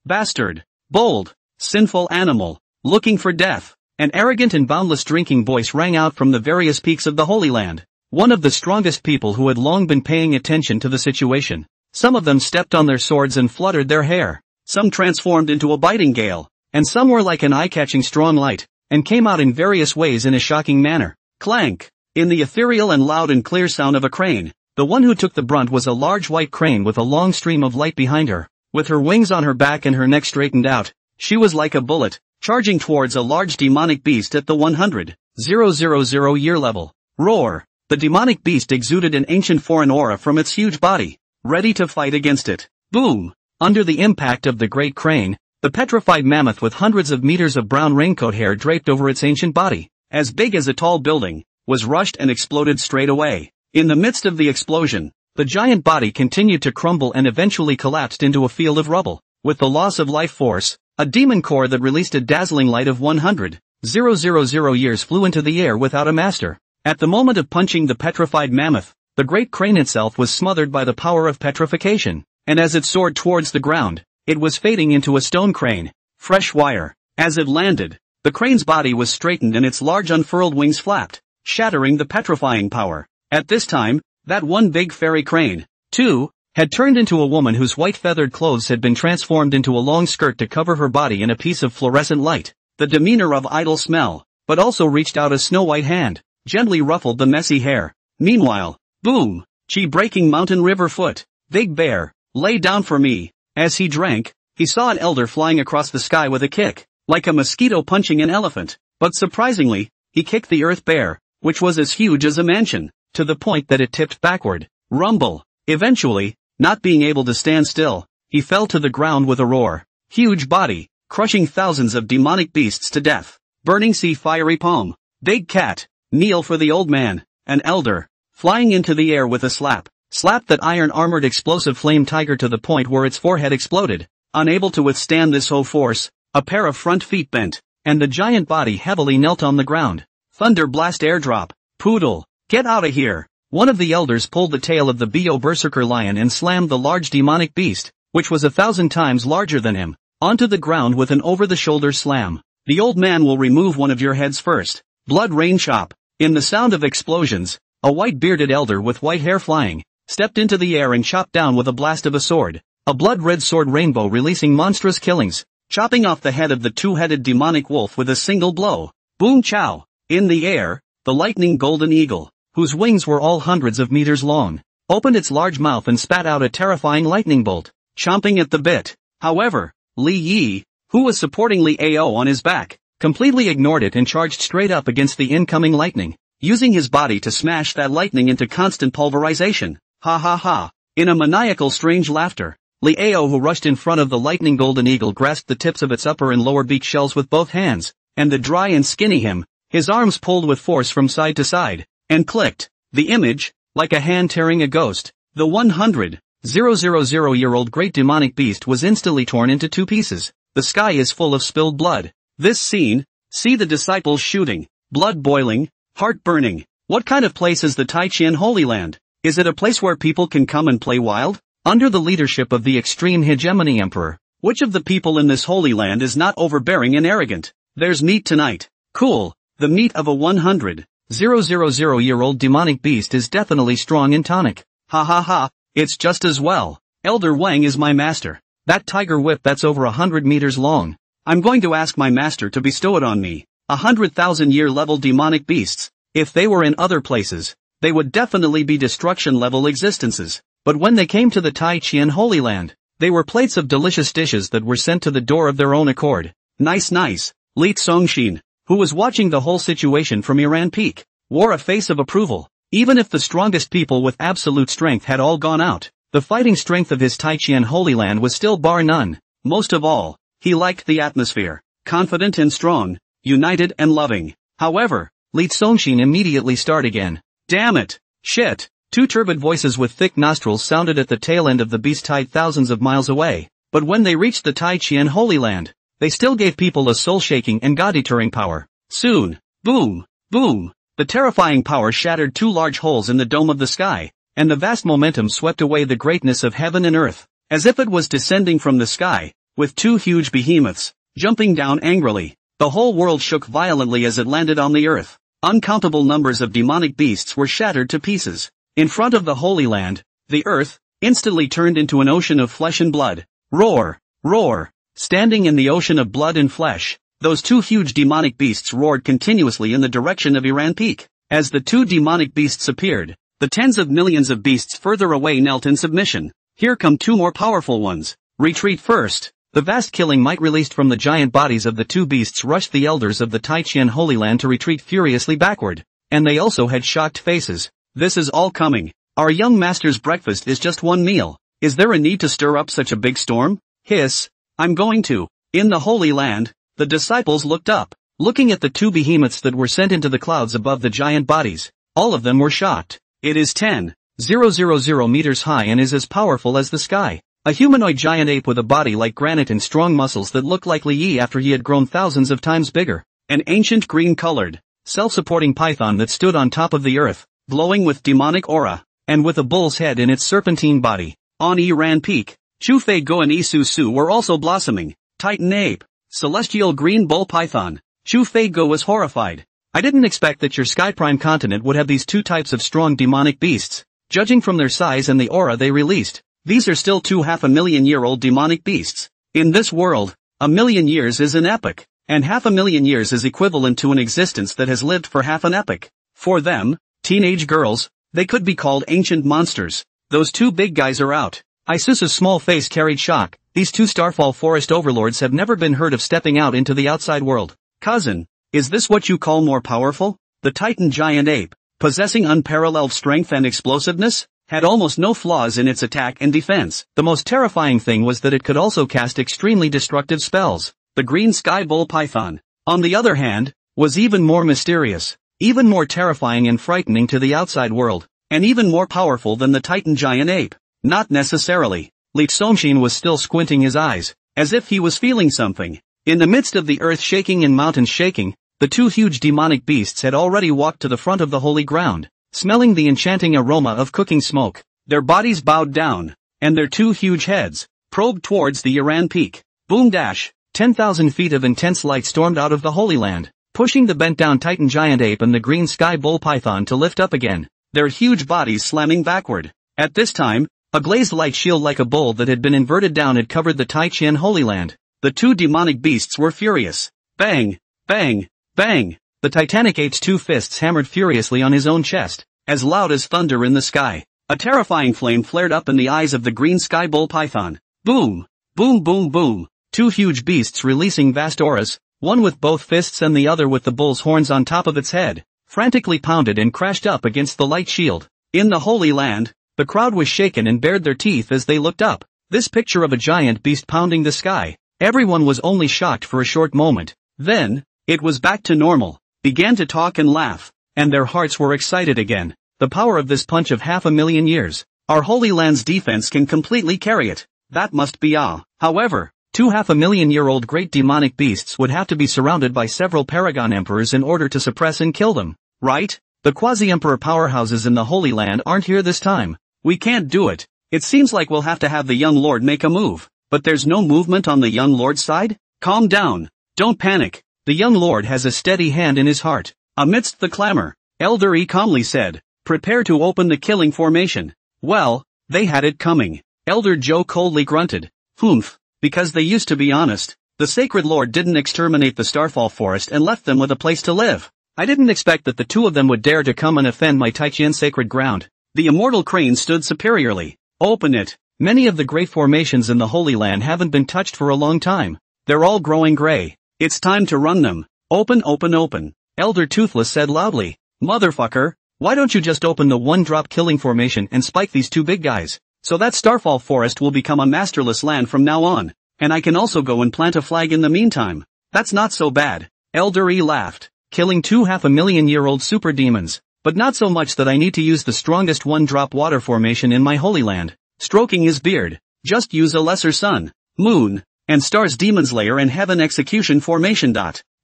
[SPEAKER 1] Bastard, bold, sinful animal, looking for death. An arrogant and boundless drinking voice rang out from the various peaks of the Holy Land. One of the strongest people who had long been paying attention to the situation. Some of them stepped on their swords and fluttered their hair. Some transformed into a biting gale, and some were like an eye-catching strong light, and came out in various ways in a shocking manner. Clank! In the ethereal and loud and clear sound of a crane, the one who took the brunt was a large white crane with a long stream of light behind her. With her wings on her back and her neck straightened out, she was like a bullet, charging towards a large demonic beast at the 100,000 year level. Roar! The demonic beast exuded an ancient foreign aura from its huge body, ready to fight against it. Boom! Under the impact of the great crane, the petrified mammoth with hundreds of meters of brown raincoat hair draped over its ancient body, as big as a tall building, was rushed and exploded straight away. In the midst of the explosion, the giant body continued to crumble and eventually collapsed into a field of rubble. With the loss of life force, a demon core that released a dazzling light of 100,000 years flew into the air without a master. At the moment of punching the petrified mammoth, the great crane itself was smothered by the power of petrification, and as it soared towards the ground, it was fading into a stone crane, fresh wire. As it landed, the crane's body was straightened and its large unfurled wings flapped, shattering the petrifying power. At this time, that one big fairy crane, too, had turned into a woman whose white feathered clothes had been transformed into a long skirt to cover her body in a piece of fluorescent light. The demeanor of idle smell, but also reached out a snow-white hand, gently ruffled the messy hair. Meanwhile, boom! Chi breaking mountain river foot. Big Bear, lay down for me. As he drank, he saw an elder flying across the sky with a kick, like a mosquito punching an elephant. But surprisingly, he kicked the earth bear, which was as huge as a mansion, to the point that it tipped backward. Rumble. Eventually, not being able to stand still, he fell to the ground with a roar. Huge body, crushing thousands of demonic beasts to death. Burning sea fiery palm. Big cat, kneel for the old man. An elder, flying into the air with a slap. Slapped that iron-armored explosive flame tiger to the point where its forehead exploded. Unable to withstand this whole force, a pair of front feet bent, and the giant body heavily knelt on the ground. Thunder blast airdrop. Poodle, get out of here. One of the elders pulled the tail of the Bo berserker lion and slammed the large demonic beast, which was 1,000 times larger than him, onto the ground with an over-the-shoulder slam. The old man will remove one of your heads first. Blood rain chop. In the sound of explosions, a white-bearded elder with white hair flying, stepped into the air and chopped down with a blast of a sword. A blood-red sword rainbow releasing monstrous killings, chopping off the head of the two-headed demonic wolf with a single blow. Boom chow. In the air, the lightning golden eagle, whose wings were all hundreds of meters long, opened its large mouth and spat out a terrifying lightning bolt, chomping at the bit. However, Li Yi, who was supporting Li Ao on his back, completely ignored it and charged straight up against the incoming lightning, using his body to smash that lightning into constant pulverization. Ha ha ha. In a maniacal strange laughter, Li Ao, who rushed in front of the lightning golden eagle, grasped the tips of its upper and lower beak shells with both hands, and the dry and skinny him, his arms pulled with force from side to side, and clicked. The image, like a hand tearing a ghost, the 100,000-year-old great demonic beast was instantly torn into two pieces. The sky is full of spilled blood. This scene, see the disciples shooting, blood boiling, heart burning. What kind of place is the Tai Chien Holy Land? Is it a place where people can come and play wild? Under the leadership of the extreme hegemony emperor, which of the people in this holy land is not overbearing and arrogant? There's meat tonight. Cool. The meat of a 100,000-year-old demonic beast is definitely strong and tonic. Ha ha ha, it's just as well. Elder Wang is my master. That tiger whip that's over 100 meters long. I'm going to ask my master to bestow it on me. 100,000-year level demonic beasts. If they were in other places, they would definitely be destruction-level existences. But when they came to the Tai Chien Holy Land, they were plates of delicious dishes that were sent to the door of their own accord. Nice nice. Li Tsongxin, who was watching the whole situation from Iran Peak, wore a face of approval. Even if the strongest people with absolute strength had all gone out, the fighting strength of his Tai Chien Holy Land was still bar none. Most of all, he liked the atmosphere. Confident and strong, united and loving. However, Li Tsongxin immediately started again. Damn it! Shit! Two turbid voices with thick nostrils sounded at the tail end of the beast tied thousands of miles away, but when they reached the Tai Chien Holy Land, they still gave people a soul-shaking and god-deterring power. Soon, boom, boom, the terrifying power shattered two large holes in the dome of the sky, and the vast momentum swept away the greatness of heaven and earth, as if it was descending from the sky, with two huge behemoths, jumping down angrily. The whole world shook violently as it landed on the earth. Uncountable numbers of demonic beasts were shattered to pieces. In front of the Holy Land, the earth instantly turned into an ocean of flesh and blood. Roar! Roar! Standing in the ocean of blood and flesh, those two huge demonic beasts roared continuously in the direction of Iran Peak. As the two demonic beasts appeared, the tens of millions of beasts further away knelt in submission. Here come two more powerful ones. Retreat first. The vast killing might released from the giant bodies of the two beasts rushed the elders of the Taichian Holy Land to retreat furiously backward. And they also had shocked faces. This is all coming. Our young master's breakfast is just one meal. Is there a need to stir up such a big storm? Hiss. I'm going to. In the Holy Land, the disciples looked up, looking at the two behemoths that were sent into the clouds above the giant bodies. All of them were shocked. It is 10,000 meters high and is as powerful as the sky. A humanoid giant ape with a body like granite and strong muscles that looked like Li after he had grown thousands of times bigger. An ancient green-colored, self-supporting python that stood on top of the earth, glowing with demonic aura, and with a bull's head in its serpentine body. On Ran Peak, Chu Fei Go and Isu Su were also blossoming. Titan ape, celestial green bull python. Chu Fei Go was horrified. I didn't expect that your Sky Prime continent would have these two types of strong demonic beasts. Judging from their size and the aura they released, these are still 2,500,000-year-old demonic beasts. In this world, 1,000,000 years is an epoch, and 500,000 years is equivalent to an existence that has lived for half an epoch. For them, teenage girls, they could be called ancient monsters. Those two big guys are out. Isusa's small face carried shock. These two Starfall Forest overlords have never been heard of stepping out into the outside world. Cousin, is this what you call more powerful? The Titan giant ape, possessing unparalleled strength and explosiveness, had almost no flaws in its attack and defense. The most terrifying thing was that it could also cast extremely destructive spells. The green sky bull python, on the other hand, was even more mysterious, even more terrifying and frightening to the outside world, and even more powerful than the Titan giant ape. Not necessarily. Li Songshin was still squinting his eyes, as if he was feeling something. In the midst of the earth shaking and mountains shaking, the two huge demonic beasts had already walked to the front of the holy ground, smelling the enchanting aroma of cooking smoke. Their bodies bowed down, and their two huge heads probed towards the Ran Peak. Boom dash, 10,000 feet of intense light stormed out of the Holy Land, pushing the bent-down Titan giant ape and the green sky bull python to lift up again, their huge bodies slamming backward. At this time, a glazed light shield like a bowl that had been inverted down had covered the Taichian Holy Land. The two demonic beasts were furious. Bang! Bang! Bang! The Titanic ape's two fists hammered furiously on his own chest, as loud as thunder in the sky. A terrifying flame flared up in the eyes of the green sky bull python. Boom! Boom boom boom! Two huge beasts releasing vast auras, one with both fists and the other with the bull's horns on top of its head, frantically pounded and crashed up against the light shield. In the Holy Land, the crowd was shaken and bared their teeth as they looked up. This picture of a giant beast pounding the sky. Everyone was only shocked for a short moment. Then, it was back to normal, began to talk and laugh, and their hearts were excited again. The power of this punch of 500,000 years. Our Holy Land's defense can completely carry it. That must be all. However, two 500,000-year-old great demonic beasts would have to be surrounded by several Paragon Emperors in order to suppress and kill them. Right? The quasi-emperor powerhouses in the Holy Land aren't here this time. We can't do it. It seems like we'll have to have the young lord make a move. But there's no movement on the young lord's side? Calm down. Don't panic. The young lord has a steady hand in his heart. Amidst the clamor, Elder E calmly said, prepare to open the killing formation. Well, they had it coming. Elder Joe coldly grunted. Humph. Because they used to be honest. The sacred lord didn't exterminate the Starfall Forest and left them with a place to live. I didn't expect that the two of them would dare to come and offend my Taichian sacred ground. The immortal crane stood superiorly. Open it. Many of the great formations in the Holy Land haven't been touched for a long time. They're all growing gray. It's time to run them. Open open open. Elder Toothless said loudly. Motherfucker, why don't you just open the one-drop killing formation and spike these two big guys? So that Starfall Forest will become a masterless land from now on. And I can also go and plant a flag in the meantime. That's not so bad. Elder E laughed. Killing two 500,000-year-old super demons. But not so much that I need to use the strongest one-drop water formation in my Holy Land. Stroking his beard. Just use a lesser sun, moon, and stars demon's lair and heaven execution formation.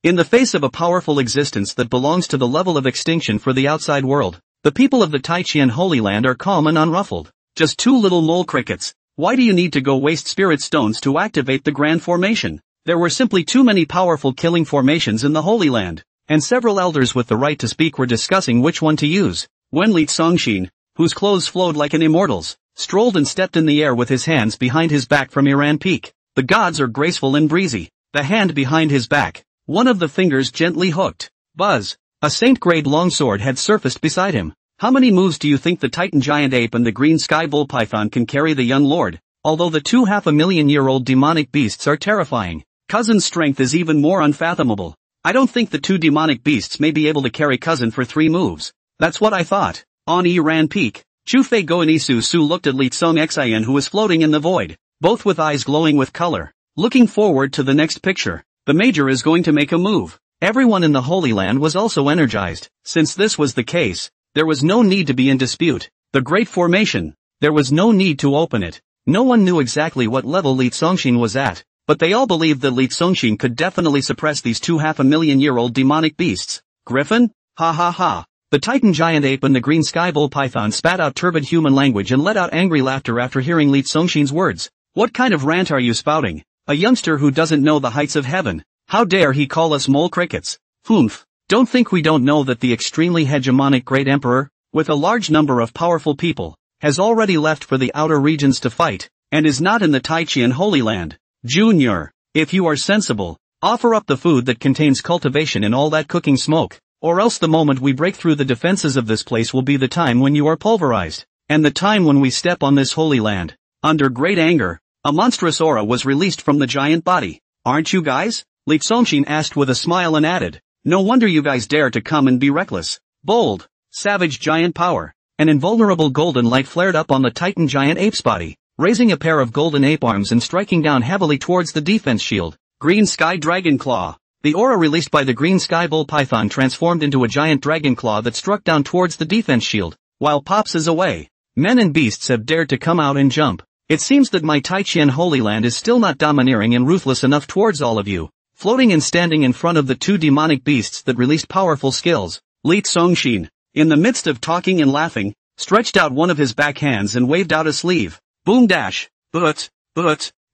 [SPEAKER 1] In the face of a powerful existence that belongs to the level of extinction for the outside world, the people of the Taichian Holy Land are calm and unruffled. Just two little mole crickets. Why do you need to go waste spirit stones to activate the grand formation? There were simply too many powerful killing formations in the Holy Land, and several elders with the right to speak were discussing which one to use. When Li Songshin, whose clothes flowed like an immortal's, strolled and stepped in the air with his hands behind his back from Ran Peak. The gods are graceful and breezy. The hand behind his back, one of the fingers gently hooked. Buzz, a saint-grade longsword had surfaced beside him. How many moves do you think the Titan giant ape and the green sky bull python can carry the young lord? Although the two half-a-million-year-old demonic beasts are terrifying, Cousin's strength is even more unfathomable. I don't think the two demonic beasts may be able to carry Cousin for 3 moves. That's what I thought. On Ran peak, Chu Fei Go and Isu Su looked at Li Tsung Xian who was floating in the void, both with eyes glowing with color. Looking forward to the next picture. The Major is going to make a move. Everyone in the Holy Land was also energized. Since this was the case, there was no need to be in dispute. The Great Formation. There was no need to open it. No one knew exactly what level Li Tsongxin was at, but they all believed that Li Tsongxin could definitely suppress these two half-a-million-year-old demonic beasts. Griffin? Ha ha ha. The Titan giant ape and the green sky bull python spat out turbid human language and let out angry laughter after hearing Li Tsongxin's words. What kind of rant are you spouting? A youngster who doesn't know the heights of heaven. How dare he call us mole crickets? Humph. Don't think we don't know that the extremely hegemonic great emperor, with a large number of powerful people, has already left for the outer regions to fight, and is not in the Taichian Holy Land. Junior, if you are sensible, offer up the food that contains cultivation in all that cooking smoke. Or else the moment we break through the defenses of this place will be the time when you are pulverized, and the time when we step on this holy land. Under great anger, a monstrous aura was released from the giant body. Aren't you guys? Li Tsongxin asked with a smile and added, no wonder you guys dare to come and be reckless. Bold, savage giant power. An invulnerable golden light flared up on the Titan giant ape's body, raising a pair of golden ape arms and striking down heavily towards the defense shield. Green Sky Dragon Claw. The aura released by the green sky bull python transformed into a giant dragon claw that struck down towards the defense shield, while Pops is away. Men and beasts have dared to come out and jump. It seems that my Taichian Holy Land is still not domineering and ruthless enough towards all of you. Floating and standing in front of the two demonic beasts that released powerful skills, Li Tsongxin, in the midst of talking and laughing, stretched out one of his back hands and waved out a sleeve. Boom dash, but,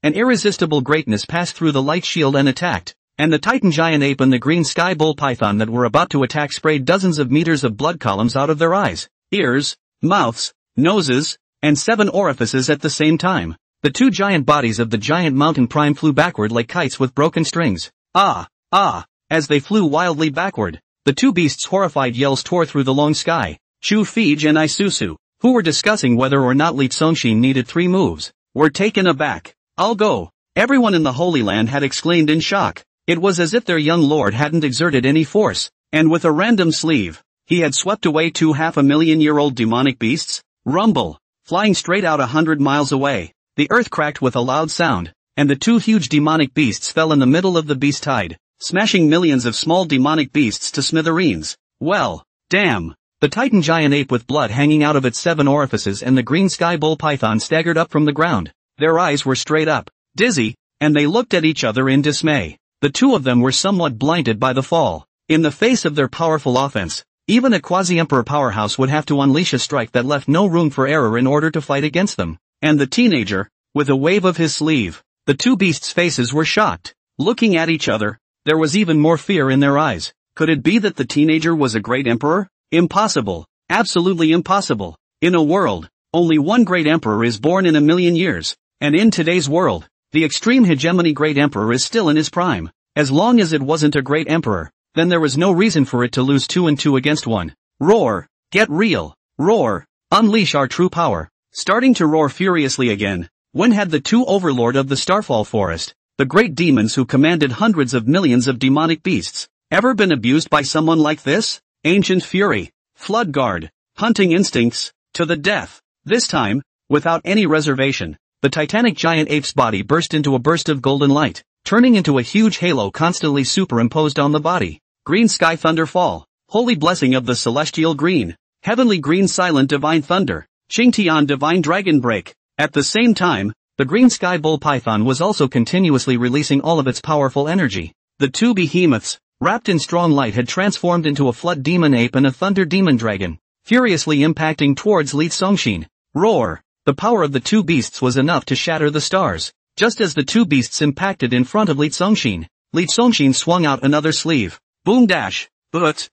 [SPEAKER 1] an irresistible greatness passed through the light shield and attacked. And the Titan giant ape and the green sky bull python that were about to attack sprayed dozens of meters of blood columns out of their eyes, ears, mouths, noses, and 7 orifices at the same time. The two giant bodies of the giant mountain prime flew backward like kites with broken strings. As they flew wildly backward, the two beasts' horrified yells tore through the long sky. Chu Fij and Isusu, who were discussing whether or not Li Tsongxin needed 3 moves, were taken aback. I'll go. Everyone in the Holy Land had exclaimed in shock. It was as if their young lord hadn't exerted any force, and with a random sleeve, he had swept away 2 half-a-million-year-old demonic beasts. Rumble, flying straight out 100 miles away. The earth cracked with a loud sound, and the 2 huge demonic beasts fell in the middle of the beast tide, smashing millions of small demonic beasts to smithereens. Well, damn. The Titan giant ape with blood hanging out of its 7 orifices and the green sky bull python staggered up from the ground. Their eyes were straight up, dizzy, and they looked at each other in dismay. The 2 of them were somewhat blinded by the fall. In the face of their powerful offense, even a quasi-emperor powerhouse would have to unleash a strike that left no room for error in order to fight against them. And the teenager, with a wave of his sleeve, the 2 beasts' faces were shocked. Looking at each other, there was even more fear in their eyes. Could it be that the teenager was a great emperor? Impossible. Absolutely impossible. In a world, only one great emperor is born in 1,000,000 years. And in today's world, the extreme hegemony great emperor is still in his prime. As long as it wasn't a great emperor, then there was no reason for it to lose 2 and 2 against 1. Roar! Get real! Roar! Unleash our true power! Starting to roar furiously again, when had the 2 overlord of the Starfall Forest, the great demons who commanded hundreds of millions of demonic beasts, ever been abused by someone like this? Ancient fury, flood guard, hunting instincts, to the death. This time, without any reservation, the titanic giant ape's body burst into a burst of golden light, turning into a huge halo constantly superimposed on the body. Green sky thunder fall, holy blessing of the celestial green, heavenly green silent divine thunder, Qingtian divine dragon break. At the same time, the green sky bull python was also continuously releasing all of its powerful energy. The 2 behemoths, wrapped in strong light, had transformed into a flood demon ape and a thunder demon dragon, furiously impacting towards Li Tsongxin. Roar! The power of the 2 beasts was enough to shatter the stars. Just as the 2 beasts impacted in front of Li Tsongxin swung out another sleeve. Boom dash, but,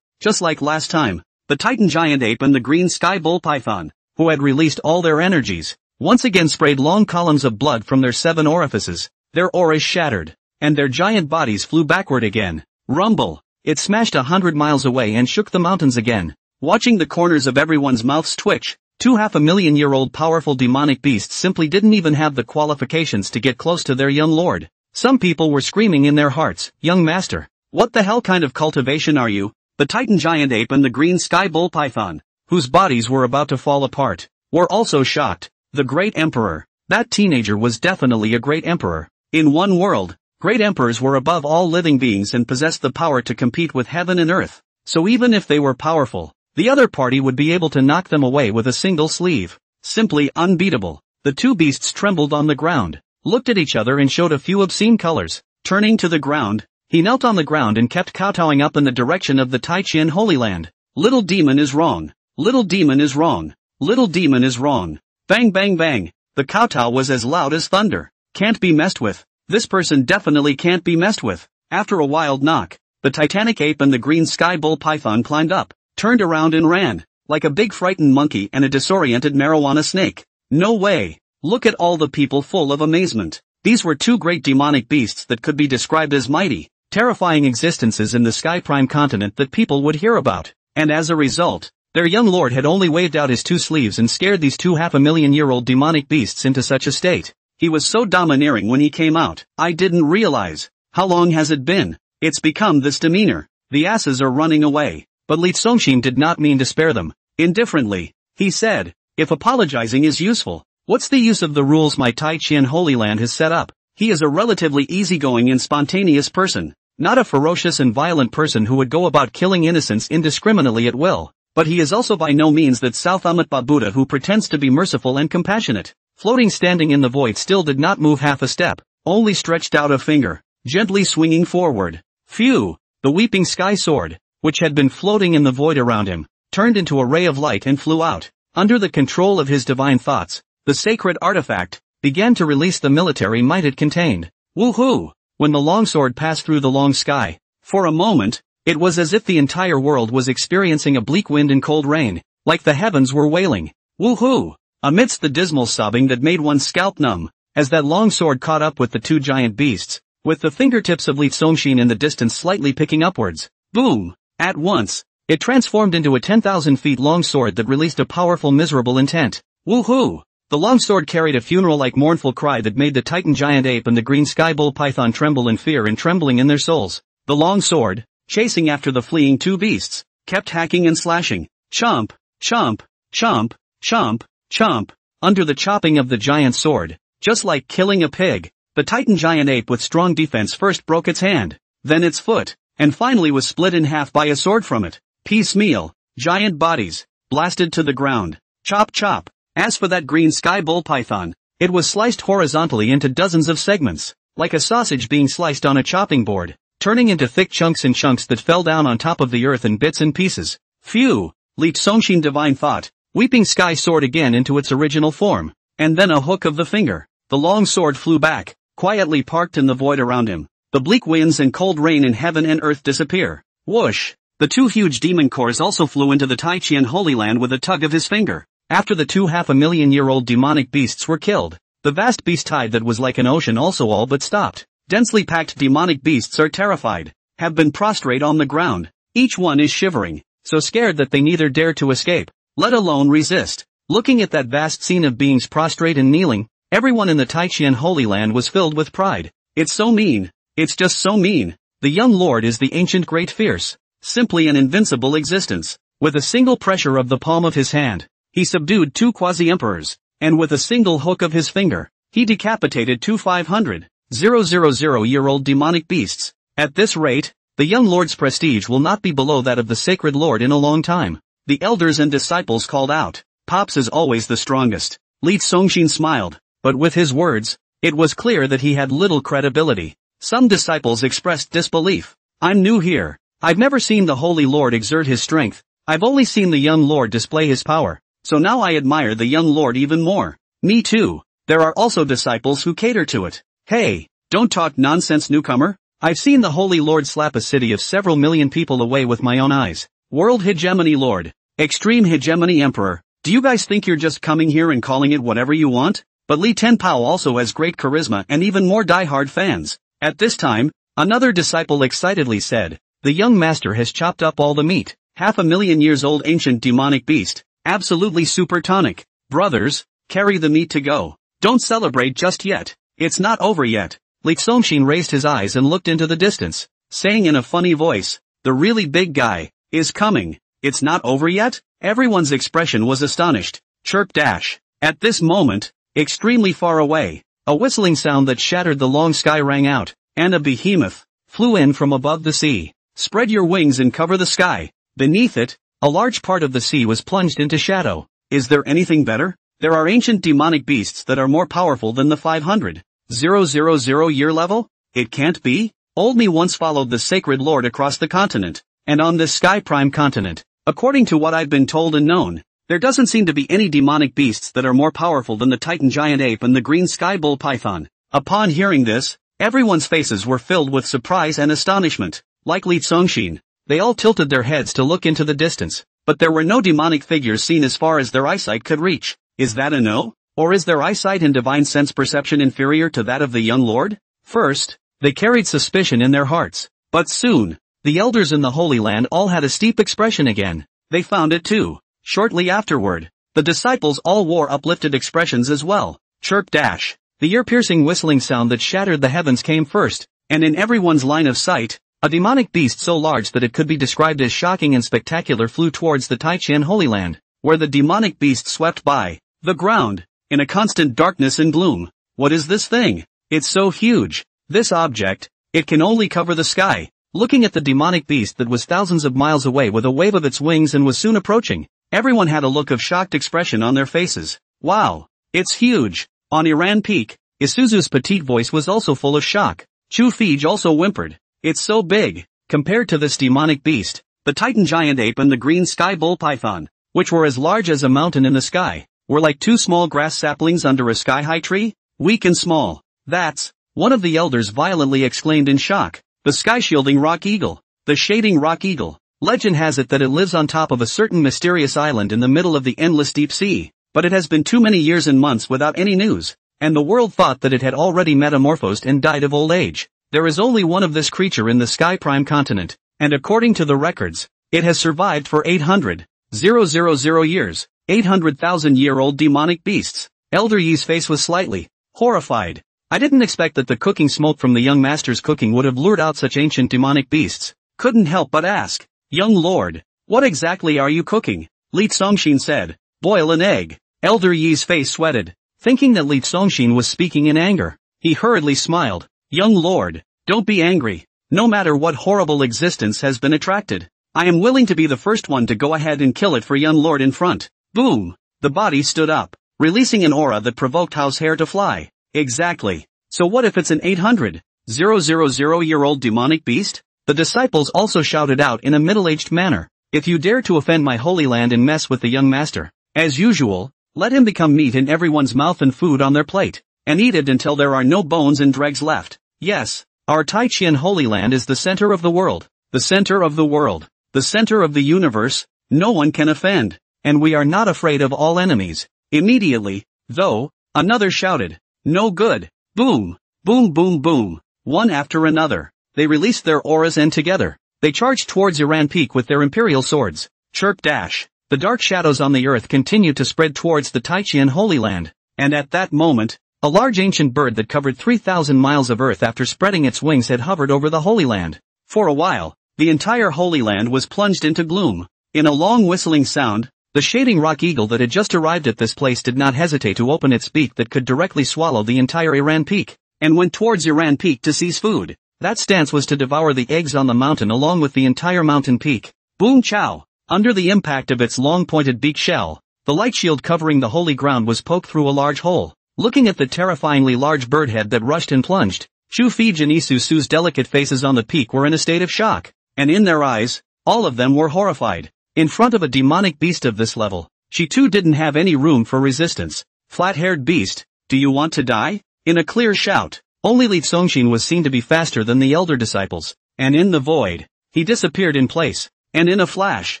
[SPEAKER 1] just like last time, the Titan giant ape and the green sky bull python, who had released all their energies, once again sprayed long columns of blood from their 7 orifices. Their auras shattered, and their giant bodies flew backward again. Rumble! It smashed 100 miles away and shook the mountains again. Watching the corners of everyone's mouths twitch, Two 500,000-year-old powerful demonic beasts simply didn't even have the qualifications to get close to their young lord. Some people were screaming in their hearts, "Young master, what the hell kind of cultivation are you?" The Titan giant ape and the green sky bull python, whose bodies were about to fall apart, were also shocked. The great emperor. That teenager was definitely a great emperor. In one world, great emperors were above all living beings and possessed the power to compete with heaven and earth. So even if they were powerful, the other party would be able to knock them away with a single sleeve. Simply unbeatable. The two beasts trembled on the ground, looked at each other and showed a few obscene colors. Turning to the ground, he knelt on the ground and kept kowtowing up in the direction of the Tai-Chien Holy Land. "Little demon is wrong. Little demon is wrong. Little demon is wrong." Bang bang bang. The kowtow was as loud as thunder. Can't be messed with. This person definitely can't be messed with. After a wild knock, the titanic ape and the green sky bull python climbed up, turned around and ran, like a big frightened monkey and a disoriented marijuana snake. No way. Look at all the people full of amazement. These were two great demonic beasts that could be described as mighty, terrifying existences in the Sky Prime continent that people would hear about. And as a result, their young lord had only waved out his two sleeves and scared these two 500,000-year-old demonic beasts into such a state. He was so domineering when he came out. "I didn't realize. How long has it been? It's become this demeanor. The asses are running away." But Li Songshin did not mean to spare them. Indifferently, he said, "If apologizing is useful, what's the use of the rules my Tai-Chien Holy Land has set up?" He is a relatively easygoing and spontaneous person, not a ferocious and violent person who would go about killing innocents indiscriminately at will. But he is also by no means that South Amitabha Buddha who pretends to be merciful and compassionate. Floating standing in the void still did not move half a step, only stretched out a finger, gently swinging forward. Phew! The weeping sky sword, which had been floating in the void around him, turned into a ray of light and flew out. Under the control of his divine thoughts, the sacred artifact began to release the military might it contained. Woohoo! When the longsword passed through the long sky, for a moment, it was as if the entire world was experiencing a bleak wind and cold rain, like the heavens were wailing. Woohoo! Amidst the dismal sobbing that made one's scalp numb, as that long sword caught up with the two giant beasts, with the fingertips of Li Songshin in the distance slightly picking upwards. Boom! At once, it transformed into a 10,000 feet long sword that released a powerful miserable intent. Woohoo! The long sword carried a funeral-like mournful cry that made the Titan giant ape and the green sky bull python tremble in fear and trembling in their souls. The long sword, chasing after the fleeing two beasts, kept hacking and slashing. Chomp, chomp, chomp, chomp, chomp. Under the chopping of the giant sword, just like killing a pig, the Titan giant ape with strong defense first broke its hand, then its foot, and finally was split in half by a sword from it. Piecemeal, giant bodies, blasted to the ground. Chop chop. As for that green sky bull python, it was sliced horizontally into dozens of segments, like a sausage being sliced on a chopping board, turning into thick chunks and chunks that fell down on top of the earth in bits and pieces. Phew! Li Songshin divine thought, weeping sky sword again into its original form, and then a hook of the finger. The long sword flew back, quietly parked in the void around him. The bleak winds and cold rain in heaven and earth disappear. Whoosh! The two huge demon cores also flew into the Tai-Chien Holy Land with a tug of his finger. After the two 500,000-year-old demonic beasts were killed, the vast beast tide that was like an ocean also all but stopped. Densely packed demonic beasts are terrified, have been prostrate on the ground. Each one is shivering, so scared that they neither dare to escape, let alone resist. Looking at that vast scene of beings prostrate and kneeling, everyone in the Tai-Chien Holy Land was filled with pride. It's so mean. It's just so mean. The young lord is the ancient great fierce, simply an invincible existence. With a single pressure of the palm of his hand, he subdued two quasi-emperors, and with a single hook of his finger, he decapitated two 500,000-year-old demonic beasts. At this rate, the young lord's prestige will not be below that of the sacred lord in a long time. The elders and disciples called out, "Pops is always the strongest." Li Songshin smiled, but with his words, it was clear that he had little credibility. Some disciples expressed disbelief. "I'm new here. I've never seen the Holy Lord exert his strength. I've only seen the young lord display his power. So now I admire the young lord even more." "Me too." There are also disciples who cater to it. "Hey, don't talk nonsense, newcomer. I've seen the Holy Lord slap a city of several million people away with my own eyes. World Hegemony Lord. Extreme Hegemony Emperor. Do you guys think you're just coming here and calling it whatever you want?" But Li Tenpao also has great charisma and even more die-hard fans. At this time, another disciple excitedly said, "The young master has chopped up all the meat. 500,000 years old ancient demonic beast. Absolutely super tonic. Brothers, carry the meat to go. Don't celebrate just yet. It's not over yet. Lee Songshin raised his eyes and looked into the distance, saying in a funny voice, the really big guy is coming. It's not over yet? Everyone's expression was astonished. Chirp dash. At this moment, extremely far away, a whistling sound that shattered the long sky rang out, and a behemoth flew in from above the sea. Spread your wings and cover the sky. Beneath it, a large part of the sea was plunged into shadow. Is there anything better? There are ancient demonic beasts that are more powerful than the 500,000 year level? It can't be? Old me once followed the sacred lord across the continent, and on this Sky Prime continent, according to what I've been told and known, there doesn't seem to be any demonic beasts that are more powerful than the Titan giant ape and the green sky bull python. Upon hearing this, everyone's faces were filled with surprise and astonishment. Like Lee Songshin, they all tilted their heads to look into the distance, but there were no demonic figures seen as far as their eyesight could reach. Is that a no? Or is their eyesight and divine sense perception inferior to that of the young lord? First, they carried suspicion in their hearts, but soon, the elders in the Holy Land all had a steep expression again. They found it too. Shortly afterward, the disciples all wore uplifted expressions as well. Chirp dash. The ear-piercing whistling sound that shattered the heavens came first, and in everyone's line of sight, a demonic beast so large that it could be described as shocking and spectacular flew towards the Taichian Holy Land, where the demonic beast swept by the ground, in a constant darkness and gloom. What is this thing? It's so huge. This object, it can only cover the sky. Looking at the demonic beast that was thousands of miles away with a wave of its wings and was soon approaching, everyone had a look of shocked expression on their faces. Wow! It's huge! On Iran Peak, Isuzu's petite voice was also full of shock. Chu Fij also whimpered. It's so big. Compared to this demonic beast, the Titan giant ape and the green sky bull python, which were as large as a mountain in the sky, were like two small grass saplings under a sky-high tree. Weak and small. That's, one of the elders violently exclaimed in shock. The sky-shielding rock eagle. The shading rock eagle. Legend has it that it lives on top of a certain mysterious island in the middle of the endless deep sea, but it has been too many years and months without any news, and the world thought that it had already metamorphosed and died of old age. There is only one of this creature in the Sky Prime continent, and according to the records, it has survived for 800,000 years, 800,000-year-old demonic beasts. Elder Yi's face was slightly horrified. I didn't expect that the cooking smoke from the young master's cooking would have lured out such ancient demonic beasts. Couldn't help but ask, young lord, what exactly are you cooking? Lee Songshin said, boil an egg. Elder Yi's face sweated, thinking that Lee Songshin was speaking in anger. He hurriedly smiled. Young lord, don't be angry. No matter what horrible existence has been attracted, I am willing to be the first one to go ahead and kill it for young lord in front. Boom! The body stood up, releasing an aura that provoked Hao's hair to fly. Exactly. So what if it's an 800,000-year-old demonic beast? The disciples also shouted out in a middle-aged manner, if you dare to offend my holy land and mess with the young master, as usual, let him become meat in everyone's mouth and food on their plate, and eat it until there are no bones and dregs left. Yes, our Taichian Holy Land is the center of the world, the center of the world, the center of the universe. No one can offend, and we are not afraid of all enemies. Immediately, though, another shouted, no good. Boom, boom, boom, boom. One after another, they released their auras and together, they charged towards Iran Peak with their imperial swords. Chirp dash. The dark shadows on the earth continued to spread towards the Taichian Holy Land, and at that moment, a large ancient bird that covered 3,000 miles of earth after spreading its wings had hovered over the Holy Land. For a while, the entire Holy Land was plunged into gloom. In a long whistling sound, the shading rock eagle that had just arrived at this place did not hesitate to open its beak that could directly swallow the entire Iran Peak, and went towards Iran Peak to seize food. That stance was to devour the eggs on the mountain along with the entire mountain peak. Boom chow! Under the impact of its long pointed beak shell, the light shield covering the holy ground was poked through a large hole. Looking at the terrifyingly large bird head that rushed and plunged, Chu Fij and Isuzu's delicate faces on the peak were in a state of shock, and in their eyes, all of them were horrified. In front of a demonic beast of this level, she too didn't have any room for resistance. Flat-haired beast, do you want to die? In a clear shout, only Lee Songshin was seen to be faster than the elder disciples, and in the void, he disappeared in place, and in a flash,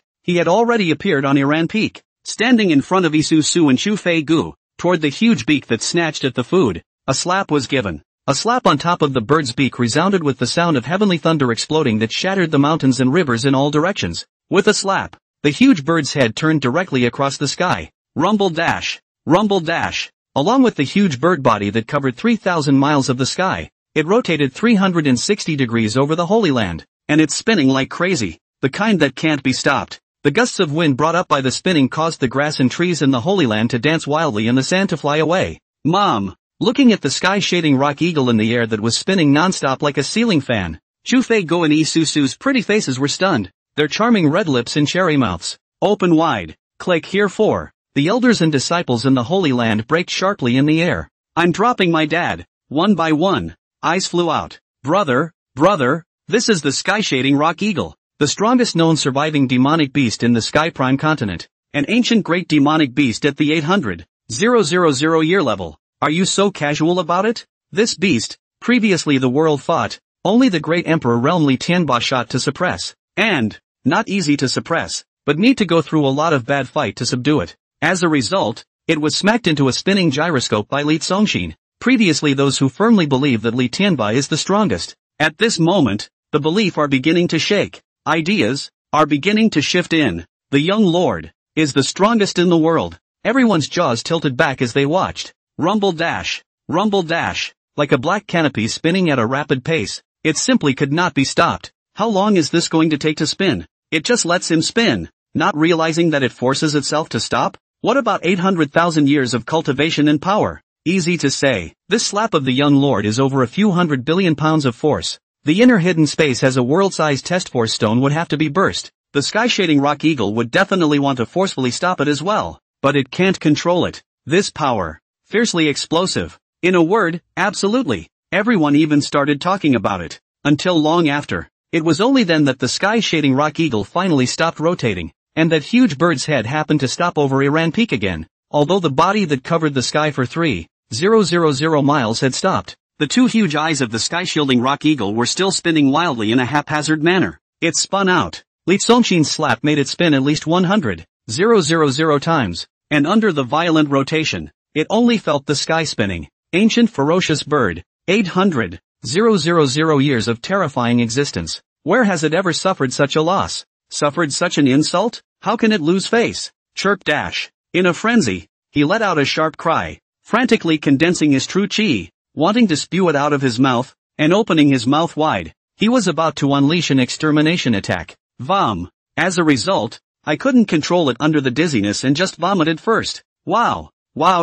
[SPEAKER 1] he had already appeared on Iran Peak, standing in front of Isuzu and Chu Fei Gu, toward the huge beak that snatched at the food. A slap was given. A slap on top of the bird's beak resounded with the sound of heavenly thunder exploding that shattered the mountains and rivers in all directions. With a slap, the huge bird's head turned directly across the sky. Rumble dash. Rumble dash. Along with the huge bird body that covered 3,000 miles of the sky, it rotated 360 degrees over the Holy Land, and it's spinning like crazy, the kind that can't be stopped. The gusts of wind brought up by the spinning caused the grass and trees in the Holy Land to dance wildly and the sand to fly away. Mom, looking at the sky-shading rock eagle in the air that was spinning non-stop like a ceiling fan, Chu Fei Go and Yi Susu's pretty faces were stunned, their charming red lips and cherry mouths open wide. Click here for the elders and disciples in the Holy Land braked sharply in the air. I'm dropping my dad. One by one, eyes flew out. Brother, this is the sky-shading rock eagle, the strongest known surviving demonic beast in the Sky Prime continent, an ancient great demonic beast at the 800,000 year level. Are you so casual about it? This beast, previously the world fought, only the great Emperor Realm Li Tianba shot to suppress, and, not easy to suppress, but need to go through a lot of bad fight to subdue it. As a result, it was smacked into a spinning gyroscope by Li Zongxin, previously those who firmly believe that Li Tianba is the strongest. At this moment, the belief are beginning to shake, ideas are beginning to shift in. The young lord is the strongest in the world. Everyone's jaws tilted back as they watched. Rumble dash, like a black canopy spinning at a rapid pace, it simply could not be stopped. How long is this going to take to spin? It just lets him spin, not realizing that it forces itself to stop? What about 800,000 years of cultivation and power? Easy to say, this slap of the young lord is over a few 100 billion pounds of force. The inner hidden space as a world-sized test force stone would have to be burst. The sky-shading rock eagle would definitely want to forcefully stop it as well, but it can't control it. This power, fiercely explosive. In a word, absolutely. Everyone even started talking about it. Until long after. It was only then that the sky-shading rock eagle finally stopped rotating, and that huge bird's head happened to stop over Iran Peak again. Although the body that covered the sky for 3,000 miles had stopped, the two huge eyes of the sky-shielding rock eagle were still spinning wildly in a haphazard manner. It spun out. Li Zongxin's slap made it spin at least 100,000 times, and under the violent rotation, it only felt the sky spinning. Ancient ferocious bird, 800,000 years of terrifying existence. Where has it ever suffered such a loss? Suffered such an insult? How can it lose face? Chirp dash. In a frenzy, he let out a sharp cry, frantically condensing his true chi, wanting to spew it out of his mouth, and opening his mouth wide. He was about to unleash an extermination attack. Vom. As a result, I couldn't control it under the dizziness and just vomited first. Wow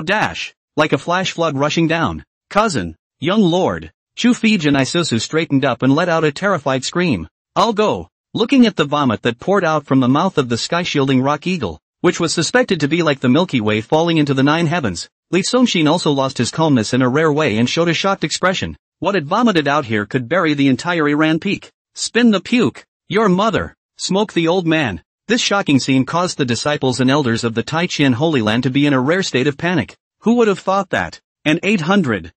[SPEAKER 1] dash. Like a flash flood rushing down. Cousin, young lord. Chu Fij and Isusu straightened up and let out a terrified scream. I'll go. Looking at the vomit that poured out from the mouth of the sky-shielding rock eagle, which was suspected to be like the Milky Way falling into the 9 heavens, Li Zongxin also lost his calmness in a rare way and showed a shocked expression. What it vomited out here could bury the entire Iran Peak. Spin the puke. Your mother. Smoke the old man. This shocking scene caused the disciples and elders of the Taijian Holy Land to be in a rare state of panic. Who would have thought that? An 800,000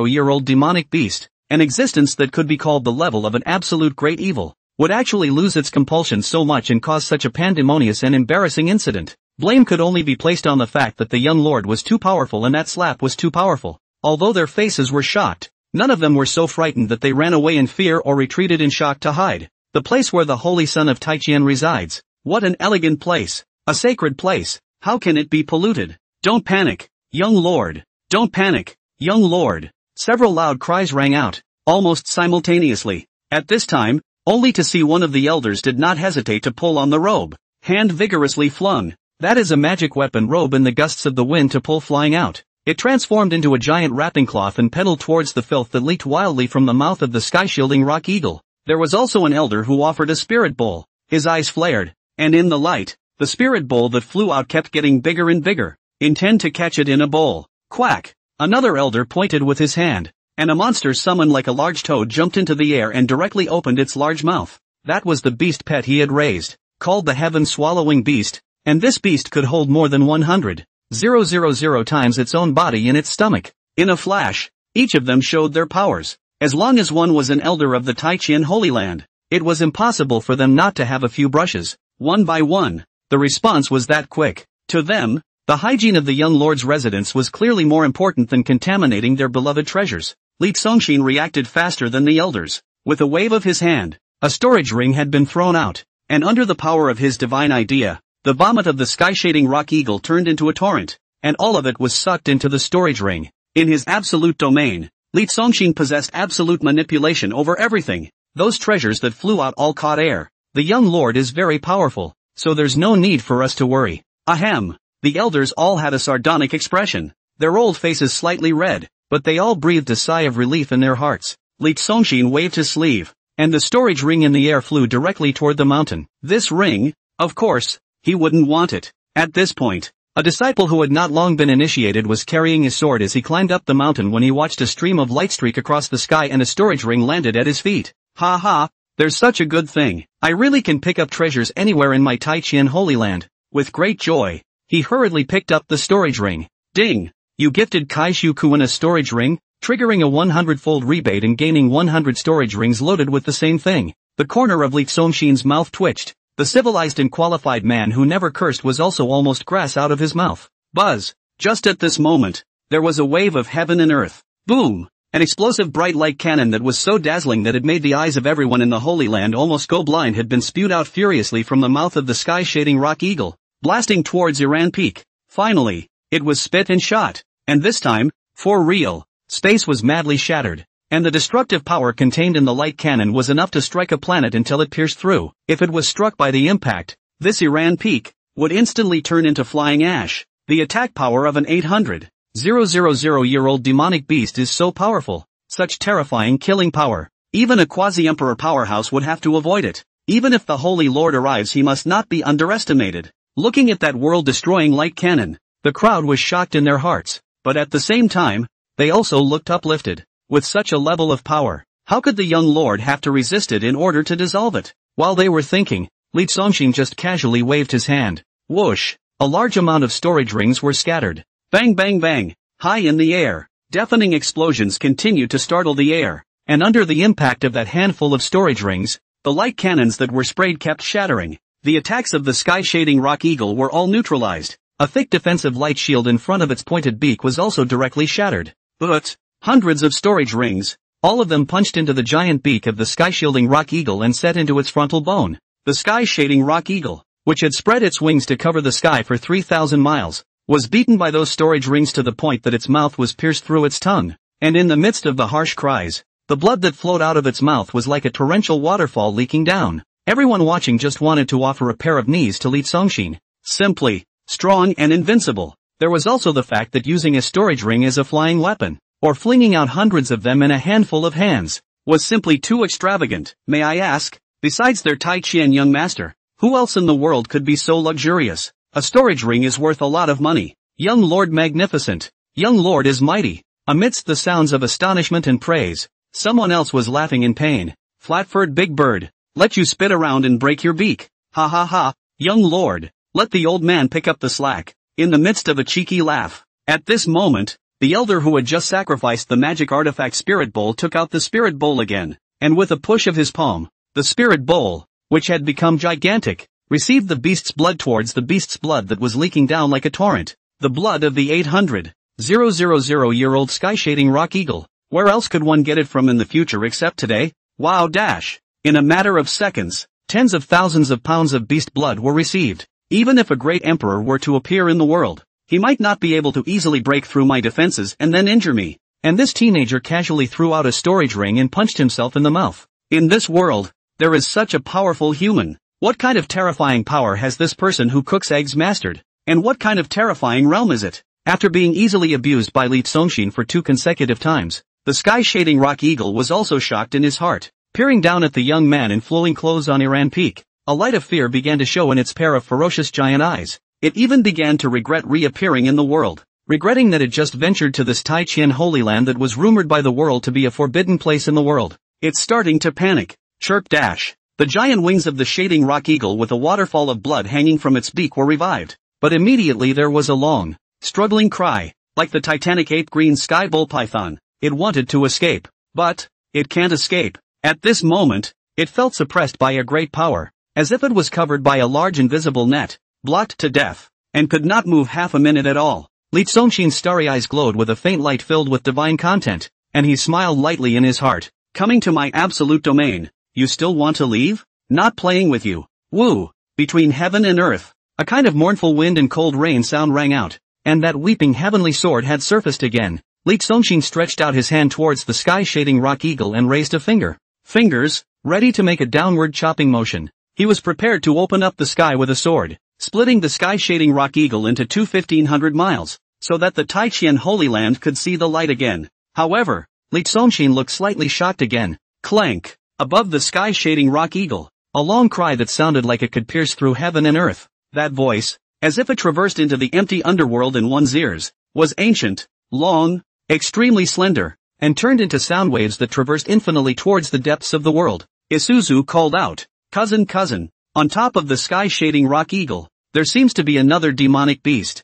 [SPEAKER 1] year old demonic beast, an existence that could be called the level of an absolute great evil, would actually lose its compulsion so much and cause such a pandemonious and embarrassing incident. Blame could only be placed on the fact that the young lord was too powerful and that slap was too powerful. Although their faces were shocked, none of them were so frightened that they ran away in fear or retreated in shock to hide. The place where the holy son of Taijian resides. What an elegant place. A sacred place. How can it be polluted? Don't panic, young lord. Don't panic, young lord. Several loud cries rang out, almost simultaneously. At this time, only to see one of the elders did not hesitate to pull on the robe. Hand vigorously flung. That is a magic weapon robe in the gusts of the wind to pull flying out. It transformed into a giant wrapping cloth and pedaled towards the filth that leaked wildly from the mouth of the sky-shielding rock eagle. There was also an elder who offered a spirit bowl. His eyes flared, and in the light, the spirit bowl that flew out kept getting bigger and bigger. Intend to catch it in a bowl. Quack. Another elder pointed with his hand, and a monster summoned like a large toad jumped into the air and directly opened its large mouth. That was the beast pet he had raised, called the heaven-swallowing beast, and this beast could hold more than 100,000 times its own body in its stomach. In a flash, each of them showed their powers. As long as one was an elder of the Taijian Holy Land, it was impossible for them not to have a few brushes, one by one. The response was that quick. To them, the hygiene of the young lord's residence was clearly more important than contaminating their beloved treasures. Li Zongxin reacted faster than the elders. With a wave of his hand, a storage ring had been thrown out. and under the power of his divine idea, the vomit of the sky-shading rock eagle turned into a torrent, and all of it was sucked into the storage ring. In his absolute domain, Li Zongxin possessed absolute manipulation over everything. Those treasures that flew out all caught air. The young lord is very powerful, so there's no need for us to worry. Ahem. The elders all had a sardonic expression, their old faces slightly red, but they all breathed a sigh of relief in their hearts. Li Zongxin waved his sleeve, and the storage ring in the air flew directly toward the mountain. This ring, of course, he wouldn't want it. At this point, a disciple who had not long been initiated was carrying his sword as he climbed up the mountain when he watched a stream of light streak across the sky and a storage ring landed at his feet. Ha ha, there's such a good thing. I really can pick up treasures anywhere in my Taiqian Holy Land. With great joy, he hurriedly picked up the storage ring. Ding! You gifted Kaishu Kuan a storage ring, triggering a 100-fold rebate and gaining 100 storage rings loaded with the same thing. The corner of Li Zongxin's mouth twitched. The civilized and qualified man who never cursed was also almost grass out of his mouth. Buzz! Just at this moment, there was a wave of heaven and earth. Boom! An explosive bright light cannon that was so dazzling that it made the eyes of everyone in the Holy Land almost go blind had been spewed out furiously from the mouth of the sky-shading rock eagle, blasting towards Iran Peak. Finally, it was spit and shot. And this time, for real, space was madly shattered. And the destructive power contained in the light cannon was enough to strike a planet until it pierced through. If it was struck by the impact, this Iran Peak would instantly turn into flying ash. The attack power of an 800,000-year-old demonic beast is so powerful, such terrifying killing power. Even a quasi-emperor powerhouse would have to avoid it. Even if the Holy Lord arrives, he must not be underestimated. Looking at that world-destroying light cannon, the crowd was shocked in their hearts, but at the same time, they also looked uplifted. With such a level of power, how could the young lord have to resist it in order to dissolve it? While they were thinking, Li Zongxin just casually waved his hand. Whoosh! A large amount of storage rings were scattered. Bang bang bang! High in the air, deafening explosions continued to startle the air, and under the impact of that handful of storage rings, the light cannons that were sprayed kept shattering. The attacks of the sky-shading rock eagle were all neutralized. A thick defensive light shield in front of its pointed beak was also directly shattered. But hundreds of storage rings, all of them punched into the giant beak of the sky-shielding rock eagle and set into its frontal bone. The sky-shading rock eagle, which had spread its wings to cover the sky for 3,000 miles, was beaten by those storage rings to the point that its mouth was pierced through its tongue, and in the midst of the harsh cries, the blood that flowed out of its mouth was like a torrential waterfall leaking down. Everyone watching just wanted to offer a pair of knees to Li Zongxin. Simply, strong and invincible. There was also the fact that using a storage ring as a flying weapon, or flinging out hundreds of them in a handful of hands, was simply too extravagant. May I ask, besides their Tai Qian young master, who else in the world could be so luxurious? A storage ring is worth a lot of money. Young Lord magnificent. Young Lord is mighty. Amidst the sounds of astonishment and praise, someone else was laughing in pain. Flat-furred big bird, let you spit around and break your beak. Ha ha ha, young lord, let the old man pick up the slack. In the midst of a cheeky laugh, at this moment, the elder who had just sacrificed the magic artifact spirit bowl took out the spirit bowl again, and with a push of his palm, the spirit bowl, which had become gigantic, received the beast's blood towards the beast's blood that was leaking down like a torrent. The blood of the 800,000-year-old sky-shading rock eagle. Where else could one get it from in the future except today? Wow dash! In a matter of seconds, tens of thousands of pounds of beast blood were received. Even if a great emperor were to appear in the world, he might not be able to easily break through my defenses and then injure me. And this teenager casually threw out a storage ring and punched himself in the mouth. In this world, there is such a powerful human. What kind of terrifying power has this person who cooks eggs mastered? And what kind of terrifying realm is it? After being easily abused by Li Zongxin for 2 consecutive times, the sky-shading rock eagle was also shocked in his heart. Peering down at the young man in flowing clothes on Iran Peak, a light of fear began to show in its pair of ferocious giant eyes. It even began to regret reappearing in the world, regretting that it just ventured to this Taiqian Holy Land that was rumored by the world to be a forbidden place in the world. It's starting to panic. Chirp dash. The giant wings of the shading rock eagle with a waterfall of blood hanging from its beak were revived. But immediately there was a long, struggling cry, like the titanic ape green sky bull python. It wanted to escape, but it can't escape. At this moment, it felt suppressed by a great power, as if it was covered by a large invisible net, blocked to death, and could not move half a minute at all. Li Zongxin's starry eyes glowed with a faint light filled with divine content, and he smiled lightly in his heart. Coming to my absolute domain, you still want to leave? Not playing with you. Woo! Between heaven and earth, a kind of mournful wind and cold rain sound rang out, and that weeping heavenly sword had surfaced again. Li Songqing stretched out his hand towards the sky-shading rock eagle and raised a finger. Fingers, ready to make a downward chopping motion. He was prepared to open up the sky with a sword, splitting the sky-shading rock eagle into 1,500 miles, so that the Taiqian Holy Land could see the light again. However, Li Songqing looked slightly shocked again. Clank! Above the sky-shading rock eagle, a long cry that sounded like it could pierce through heaven and earth. That voice, as if it traversed into the empty underworld in one's ears, was ancient, long, extremely slender, and turned into sound waves that traversed infinitely towards the depths of the world. Isuzu called out, cousin, on top of the sky-shading rock eagle, there seems to be another demonic beast.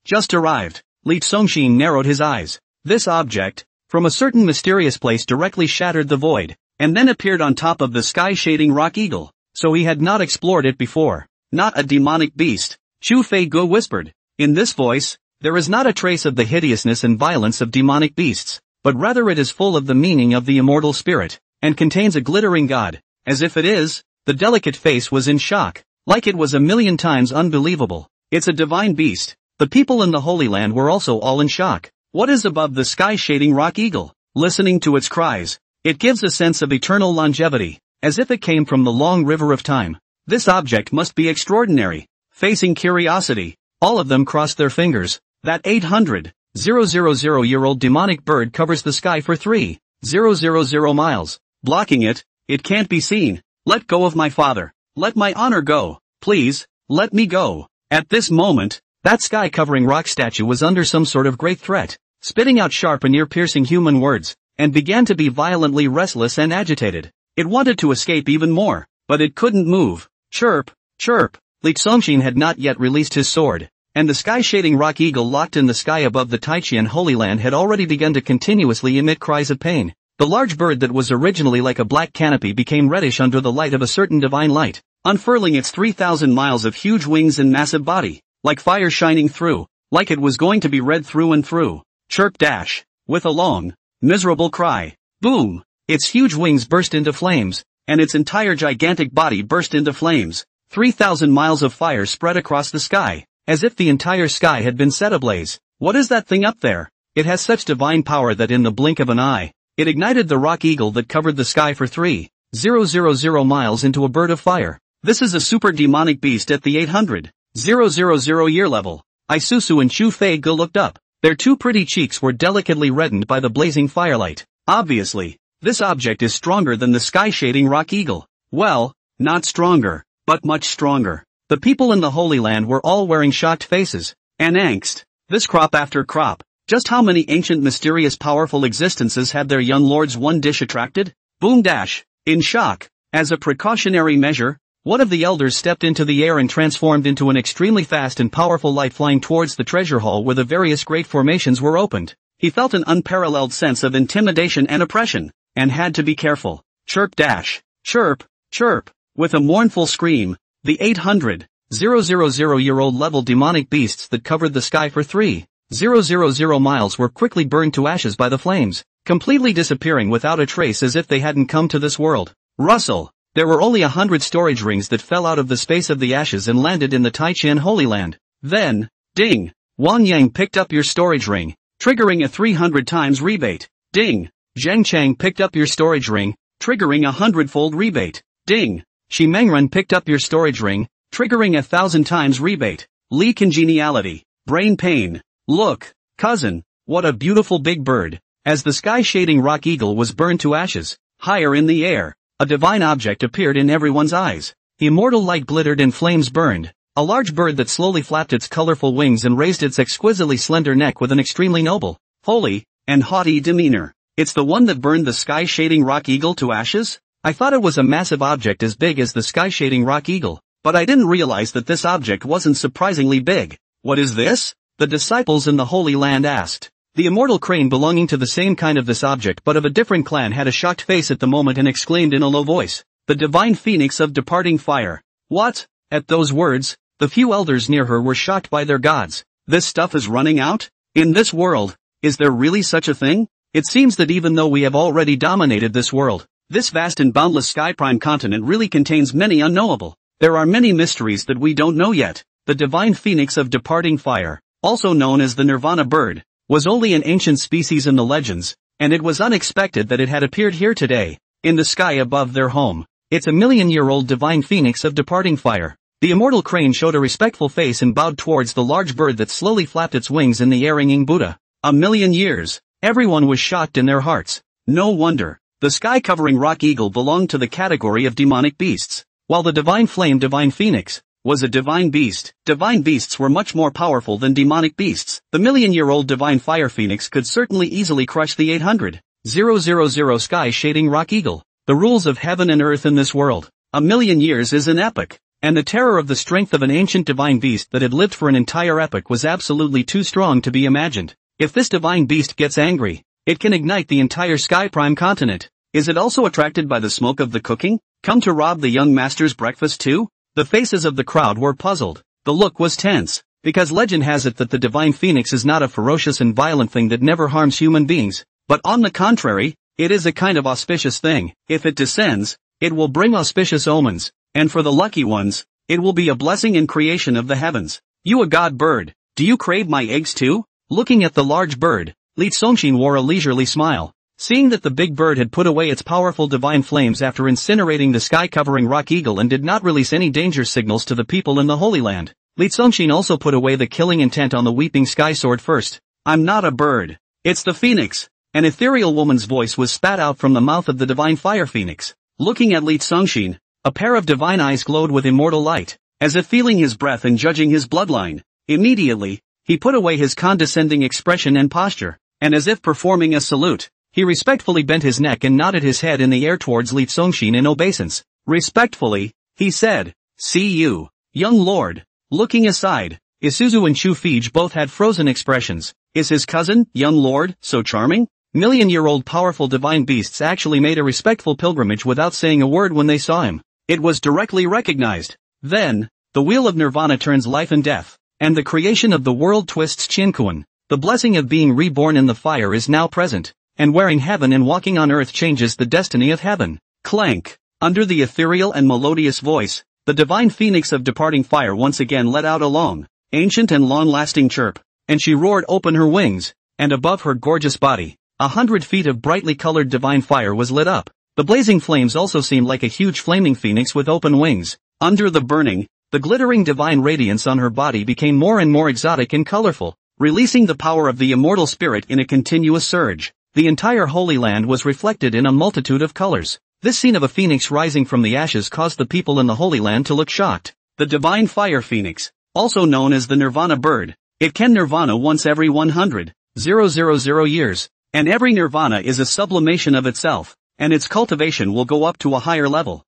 [SPEAKER 1] Just arrived. Li Songqing narrowed his eyes. This object, from a certain mysterious place directly shattered the void, and then appeared on top of the sky-shading rock eagle, so he had not explored it before. Not a demonic beast, Chu Fei Ge whispered. In this voice, there is not a trace of the hideousness and violence of demonic beasts, but rather it is full of the meaning of the immortal spirit, and contains a glittering god. As if it is, the delicate face was in shock, like it was a million times unbelievable. It's a divine beast. The people in the Holy Land were also all in shock. What is above the sky-shading rock eagle? Listening to its cries, it gives a sense of eternal longevity, as if it came from the long river of time. This object must be extraordinary. Facing curiosity, all of them crossed their fingers. That 800,000-year-old demonic bird covers the sky for 3,000 miles. Blocking it, it can't be seen. Let go of my father. Let my honor go. Please, let me go. At this moment, that sky-covering rock statue was under some sort of great threat, spitting out sharp and ear-piercing human words, and began to be violently restless and agitated. It wanted to escape even more, but it couldn't move. Chirp, chirp. Li Songqing had not yet released his sword, and the sky-shading rock eagle locked in the sky above the Taiqian Holy Land had already begun to continuously emit cries of pain. The large bird that was originally like a black canopy became reddish under the light of a certain divine light, unfurling its 3,000 miles of huge wings and massive body, like fire shining through, like it was going to be red through and through. Chirp dash, with a long, miserable cry. Boom! Its huge wings burst into flames, and its entire gigantic body burst into flames. 3,000 miles of fire spread across the sky, as if the entire sky had been set ablaze. What is that thing up there? It has such divine power that in the blink of an eye, it ignited the rock eagle that covered the sky for 3,000 miles into a bird of fire. This is a super demonic beast at the 800,000 year level. Isuzu and Chu Fei Ge looked up. Their two pretty cheeks were delicately reddened by the blazing firelight. Obviously, this object is stronger than the sky-shading rock eagle. Well, not stronger, but much stronger. The people in the Holy Land were all wearing shocked faces, and angst. This crop after crop. Just how many ancient mysterious powerful existences had their young lords one dish attracted? Boom dash. In shock. As a precautionary measure, one of the elders stepped into the air and transformed into an extremely fast and powerful light flying towards the treasure hall where the various great formations were opened. He felt an unparalleled sense of intimidation and oppression, and had to be careful. Chirp dash. Chirp, chirp. With a mournful scream, the 800,000 level demonic beasts that covered the sky for 3,000 miles were quickly burned to ashes by the flames, completely disappearing without a trace as if they hadn't come to this world. Rustle. There were only 100 storage rings that fell out of the space of the ashes and landed in the Taiqian Holy Land. Then, ding! Wang Yang picked up your storage ring, triggering a 300 times rebate. Ding! Zheng Chang picked up your storage ring, triggering a 100-fold rebate. Ding! Shi Mengren picked up your storage ring, triggering 1,000 times rebate. Li Congeniality. Brain pain. Look, cousin, what a beautiful big bird. As the sky-shading rock eagle was burned to ashes, higher in the air, a divine object appeared in everyone's eyes. Immortal light glittered and flames burned. A large bird that slowly flapped its colorful wings and raised its exquisitely slender neck with an extremely noble, holy, and haughty demeanor. It's the one that burned the sky-shading rock eagle to ashes? I thought it was a massive object as big as the sky-shading rock eagle, but I didn't realize that this object wasn't surprisingly big. What is this? The disciples in the Holy Land asked. The immortal crane belonging to the same kind of this object but of a different clan had a shocked face at the moment and exclaimed in a low voice, "The divine phoenix of departing fire." What? At those words, the few elders near her were shocked by their gods. This stuff is running out? In this world, is there really such a thing? It seems that even though we have already dominated this world, this vast and boundless sky prime continent really contains many unknowable, there are many mysteries that we don't know yet. The divine phoenix of departing fire, also known as the nirvana bird, was only an ancient species in the legends, and it was unexpected that it had appeared here today, in the sky above their home. It's a million-year-old divine phoenix of departing fire. The immortal crane showed a respectful face and bowed towards the large bird that slowly flapped its wings in the air, ringing Buddha. A million years. Everyone was shocked in their hearts. No wonder. The sky-covering rock eagle belonged to the category of demonic beasts, while the divine flame divine phoenix was a divine beast. Divine beasts were much more powerful than demonic beasts. The million-year-old divine fire phoenix could certainly easily crush the 800,000 sky-shading rock eagle. The rules of heaven and earth in this world. A million years is an epoch, and the terror of the strength of an ancient divine beast that had lived for an entire epoch was absolutely too strong to be imagined. If this divine beast gets angry, it can ignite the entire Sky Prime continent. Is it also attracted by the smoke of the cooking? Come to rob the young master's breakfast too? The faces of the crowd were puzzled. The look was tense, because legend has it that the divine phoenix is not a ferocious and violent thing that never harms human beings, but on the contrary, it is a kind of auspicious thing. If it descends, it will bring auspicious omens, and for the lucky ones, it will be a blessing in creation of the heavens. You a god bird, do you crave my eggs too? Looking at the large bird, Li Songshin wore a leisurely smile. Seeing that the big bird had put away its powerful divine flames after incinerating the sky-covering rock eagle and did not release any danger signals to the people in the Holy Land, Li Songshin also put away the killing intent on the weeping sky sword first. I'm not a bird. It's the phoenix. An ethereal woman's voice was spat out from the mouth of the divine fire phoenix. Looking at Li Songshin, a pair of divine eyes glowed with immortal light, as if feeling his breath and judging his bloodline. Immediately, he put away his condescending expression and posture, and as if performing a salute, he respectfully bent his neck and nodded his head in the air towards Li Songshin in obeisance. Respectfully, he said, "See you, young lord." Looking aside, Isuzu and Chu Fij both had frozen expressions. Is his cousin, young lord, so charming? Million-year-old powerful divine beasts actually made a respectful pilgrimage without saying a word when they saw him. It was directly recognized. Then, the wheel of nirvana turns life and death, and the creation of the world twists Chinkuan. The blessing of being reborn in the fire is now present, and wearing heaven and walking on earth changes the destiny of heaven. Clank. Under the ethereal and melodious voice, the divine phoenix of departing fire once again let out a long, ancient and long-lasting chirp, and she roared open her wings, and above her gorgeous body, 100 feet of brightly colored divine fire was lit up. The blazing flames also seemed like a huge flaming phoenix with open wings. Under the burning, the glittering divine radiance on her body became more and more exotic and colorful, releasing the power of the immortal spirit in a continuous surge. The entire Holy Land was reflected in a multitude of colors. This scene of a phoenix rising from the ashes caused the people in the Holy Land to look shocked. The divine fire phoenix, also known as the nirvana bird, it can nirvana once every 100,000 years. And every nirvana is a sublimation of itself, and its cultivation will go up to a higher level.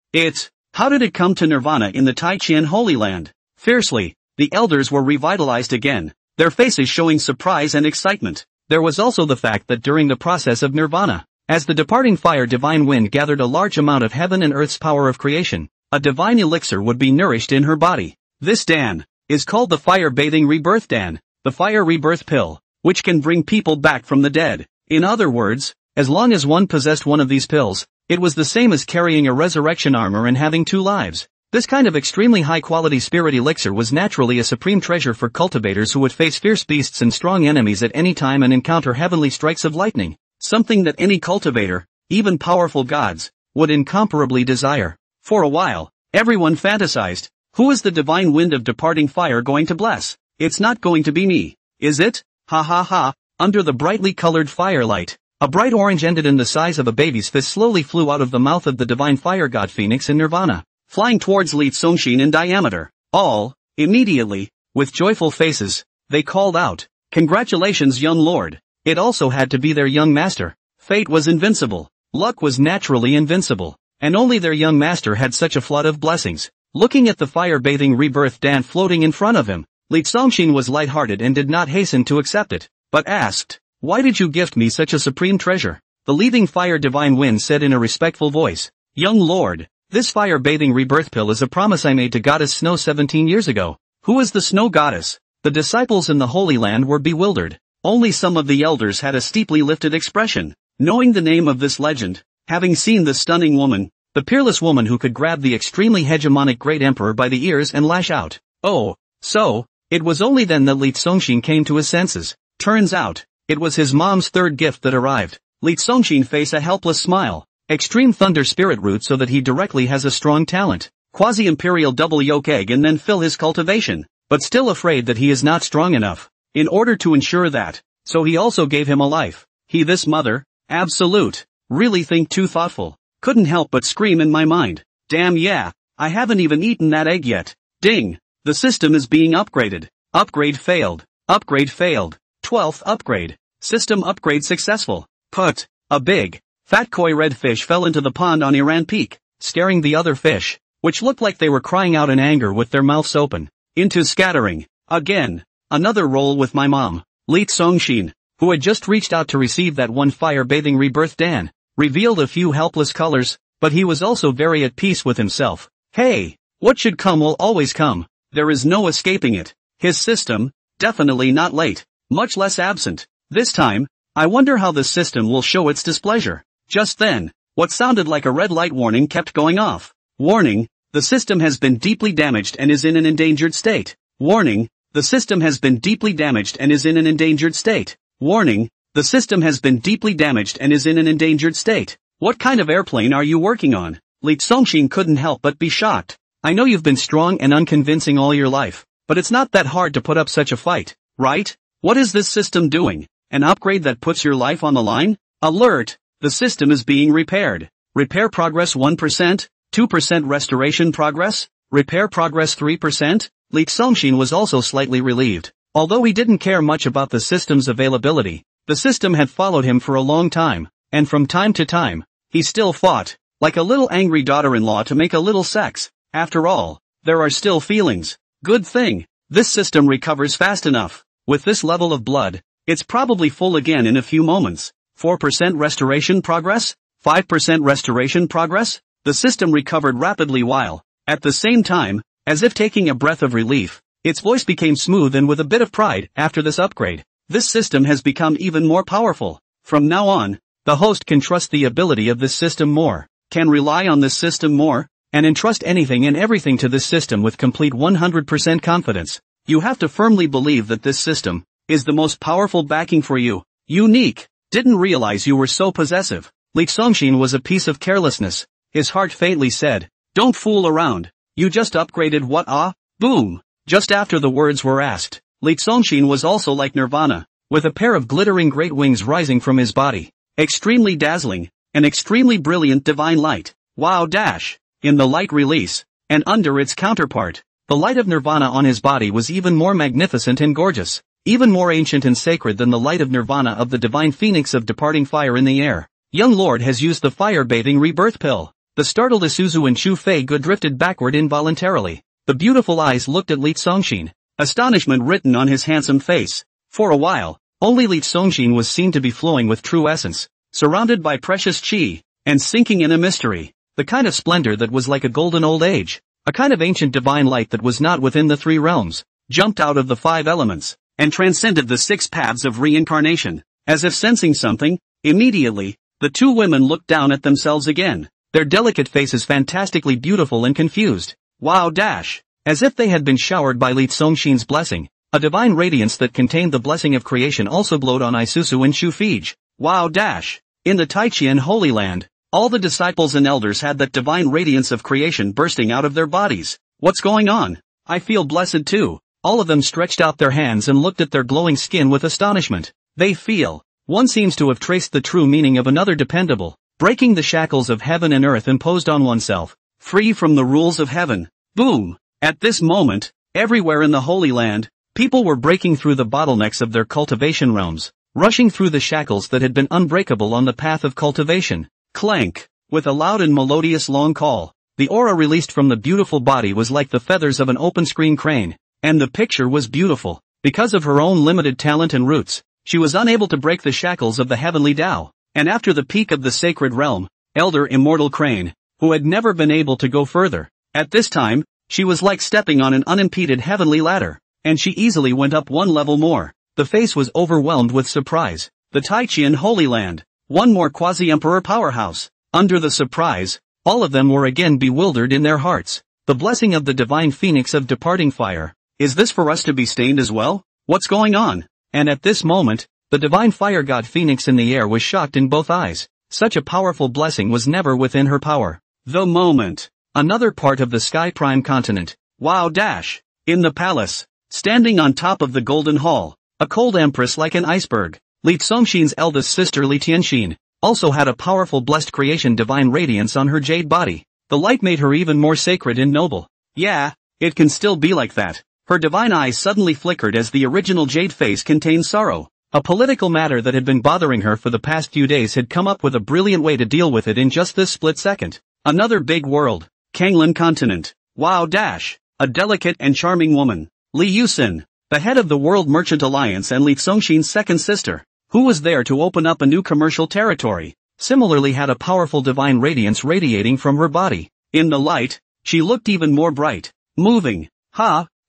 [SPEAKER 1] How did it come to nirvana in the Taichian Holy Land? Fiercely, the elders were revitalized again, their faces showing surprise and excitement. There was also the fact that during the process of nirvana, as the departing fire divine wind gathered a large amount of heaven and earth's power of creation, a divine elixir would be nourished in her body. This Dan is called the fire-bathing rebirth Dan, the fire rebirth pill, which can bring people back from the dead. In other words, as long as one possessed one of these pills, it was the same as carrying a resurrection armor and having two lives. This kind of extremely high-quality spirit elixir was naturally a supreme treasure for cultivators who would face fierce beasts and strong enemies at any time and encounter heavenly strikes of lightning, something that any cultivator, even powerful gods, would incomparably desire. For a while, everyone fantasized, who is the divine wind of departing fire going to bless? It's not going to be me, is it? Ha ha ha. Under the brightly colored firelight, a bright orange ended in the size of a baby's fist slowly flew out of the mouth of the divine fire god phoenix in nirvana, flying towards Li Songshin in diameter. All, immediately, with joyful faces, they called out, "Congratulations, young lord." It also had to be their young master. Fate was invincible. Luck was naturally invincible. And only their young master had such a flood of blessings. Looking at the fire-bathing rebirth Dan floating in front of him, Li Songshin was lighthearted and did not hasten to accept it, but asked, "Why did you gift me such a supreme treasure?" The leading fire divine wind said in a respectful voice, "Young lord, this fire-bathing rebirth pill is a promise I made to Goddess Snow 17 years ago." Who is the Snow Goddess? The disciples in the Holy Land were bewildered. Only some of the elders had a steeply lifted expression. Knowing the name of this legend, having seen the stunning woman, The peerless woman who could grab the extremely hegemonic great emperor by the ears and lash out. Oh, so, it was only then that Li Tsongxin came to his senses. Turns out, it was his mom's third gift that arrived. Li Tsongxin face a helpless smile. Extreme thunder spirit root so that he directly has a strong talent. Quasi-imperial double yolk egg and then fill his cultivation. But still afraid that he is not strong enough. In order to ensure that, so he also gave him a life. He this mother, absolute. Really think too thoughtful. Couldn't help but scream in my mind. Damn yeah, I haven't even eaten that egg yet. Ding. The system is being upgraded. Upgrade failed. Upgrade failed. 12th upgrade. System upgrade successful. Put. A big, fat koi red fish fell into the pond on Iran Peak, scaring the other fish, which looked like they were crying out in anger with their mouths open, into scattering. Again. Another roll with my mom, Li Tsongxin, who had just reached out to receive that one fire-bathing rebirth Dan, revealed a few helpless colors, but he was also very at peace with himself. Hey, what should come will always come. There is no escaping it. His system, definitely not late, much less absent. This time, I wonder how the system will show its displeasure. Just then, what sounded like a red light warning kept going off. Warning, the system has been deeply damaged and is in an endangered state. Warning, the system has been deeply damaged and is in an endangered state. Warning, the system has been deeply damaged and is in an endangered state. What kind of airplane are you working on? Li Tsongxin couldn't help but be shocked. I know you've been strong and unconvincing all your life, but it's not that hard to put up such a fight, right? What is this system doing? An upgrade that puts your life on the line? Alert! The system is being repaired. Repair progress 1%, 2% restoration progress, repair progress 3%? Li Tsongxin was also slightly relieved. Although he didn't care much about the system's availability, the system had followed him for a long time, and from time to time, he still fought, like a little angry daughter-in-law to make a little sex. After all, there are still feelings. Good thing, this system recovers fast enough. With this level of blood, it's probably full again in a few moments. 4% restoration progress? 5% restoration progress? The system recovered rapidly while, at the same time, as if taking a breath of relief, its voice became smooth and with a bit of pride. After this upgrade, this system has become even more powerful. From now on, the host can trust the ability of this system more, can rely on this system more, and entrust anything and everything to this system with complete 100% confidence. You have to firmly believe that this system is the most powerful backing for you. Unique. Didn't realize you were so possessive. Li Tsongxin was a piece of carelessness. His heart faintly said, don't fool around. You just upgraded what? Ah? Boom. Just after the words were asked, Li Tsongxin was also like Nirvana, with a pair of glittering great wings rising from his body. Extremely dazzling, an extremely brilliant divine light. Wow dash. In the light release, and under its counterpart, the light of Nirvana on his body was even more magnificent and gorgeous, even more ancient and sacred than the light of Nirvana of the divine phoenix of departing fire in the air. Young Lord has used the fire-bathing rebirth pill. The startled Isuzu and Shu Fei Gu drifted backward involuntarily. The beautiful eyes looked at Li Tsongxin, astonishment written on his handsome face. For a while, only Li Tsongxin was seen to be flowing with true essence, surrounded by precious chi, and sinking in a mystery. The kind of splendor that was like a golden old age, a kind of ancient divine light that was not within the three realms, jumped out of the five elements, and transcended the six paths of reincarnation. As if sensing something, immediately, the two women looked down at themselves again, their delicate faces fantastically beautiful and confused. Wow dash! As if they had been showered by Li Tsongxin's blessing, a divine radiance that contained the blessing of creation also glowed on Isuzu and Shu Fei. Wow dash! In the Taichian Holy Land, all the disciples and elders had that divine radiance of creation bursting out of their bodies. What's going on? I feel blessed too. All of them stretched out their hands and looked at their glowing skin with astonishment. They feel. One seems to have traced the true meaning of another dependable, breaking the shackles of heaven and earth imposed on oneself, free from the rules of heaven. Boom! At this moment, everywhere in the Holy Land, people were breaking through the bottlenecks of their cultivation realms, rushing through the shackles that had been unbreakable on the path of cultivation. Clank! With a loud and melodious long call, the aura released from the beautiful body was like the feathers of an open-screen crane, and the picture was beautiful. Because of her own limited talent and roots, she was unable to break the shackles of the heavenly Tao, and after the peak of the sacred realm, Elder Immortal Crane, who had never been able to go further. At this time, she was like stepping on an unimpeded heavenly ladder, and she easily went up one level more. The face was overwhelmed with surprise. The Taichian Holy Land. One more quasi-emperor powerhouse. Under the surprise, all of them were again bewildered in their hearts. The blessing of the divine phoenix of departing fire. Is this for us to be stained as well? What's going on? And at this moment, the divine fire god phoenix in the air was shocked in both eyes. Such a powerful blessing was never within her power. The moment. Another part of the Sky Prime continent. Wow dash. In the palace. Standing on top of the golden hall. A cold empress like an iceberg. Li Tsongxin's eldest sister Li Tianxin also had a powerful blessed creation divine radiance on her jade body. The light made her even more sacred and noble. Yeah, it can still be like that. Her divine eyes suddenly flickered as the original jade face contained sorrow. A political matter that had been bothering her for the past few days had come up with a brilliant way to deal with it in just this split second. Another big world. Kanglan continent. Wow dash. A delicate and charming woman. Li Yusin, the head of the World Merchant Alliance and Li Tsongxin's second sister, who was there to open up a new commercial territory, similarly had a powerful divine radiance radiating from her body. In the light, she looked even more bright. Moving.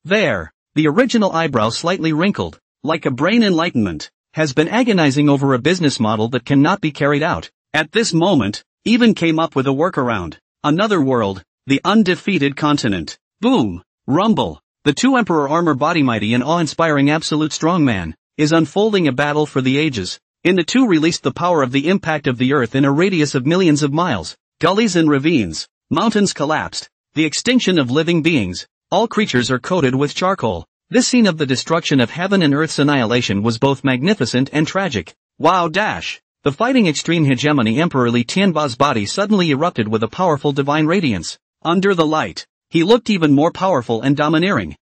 [SPEAKER 1] There. The original eyebrow slightly wrinkled, like a brain enlightenment, has been agonizing over a business model that cannot be carried out. At this moment, even came up with a workaround. Another world, the undefeated continent. Boom. Rumble. The two Emperor Armor Body mighty and awe-inspiring absolute strongman, is unfolding a battle for the ages. In the two released the power of the impact of the earth in a radius of millions of miles. Gullies and ravines. Mountains collapsed. The extinction of living beings. All creatures are coated with charcoal. This scene of the destruction of heaven and earth's annihilation was both magnificent and tragic. Wow dash. The fighting extreme hegemony Emperor Li Tianba's body suddenly erupted with a powerful divine radiance. Under the light, he looked even more powerful and domineering.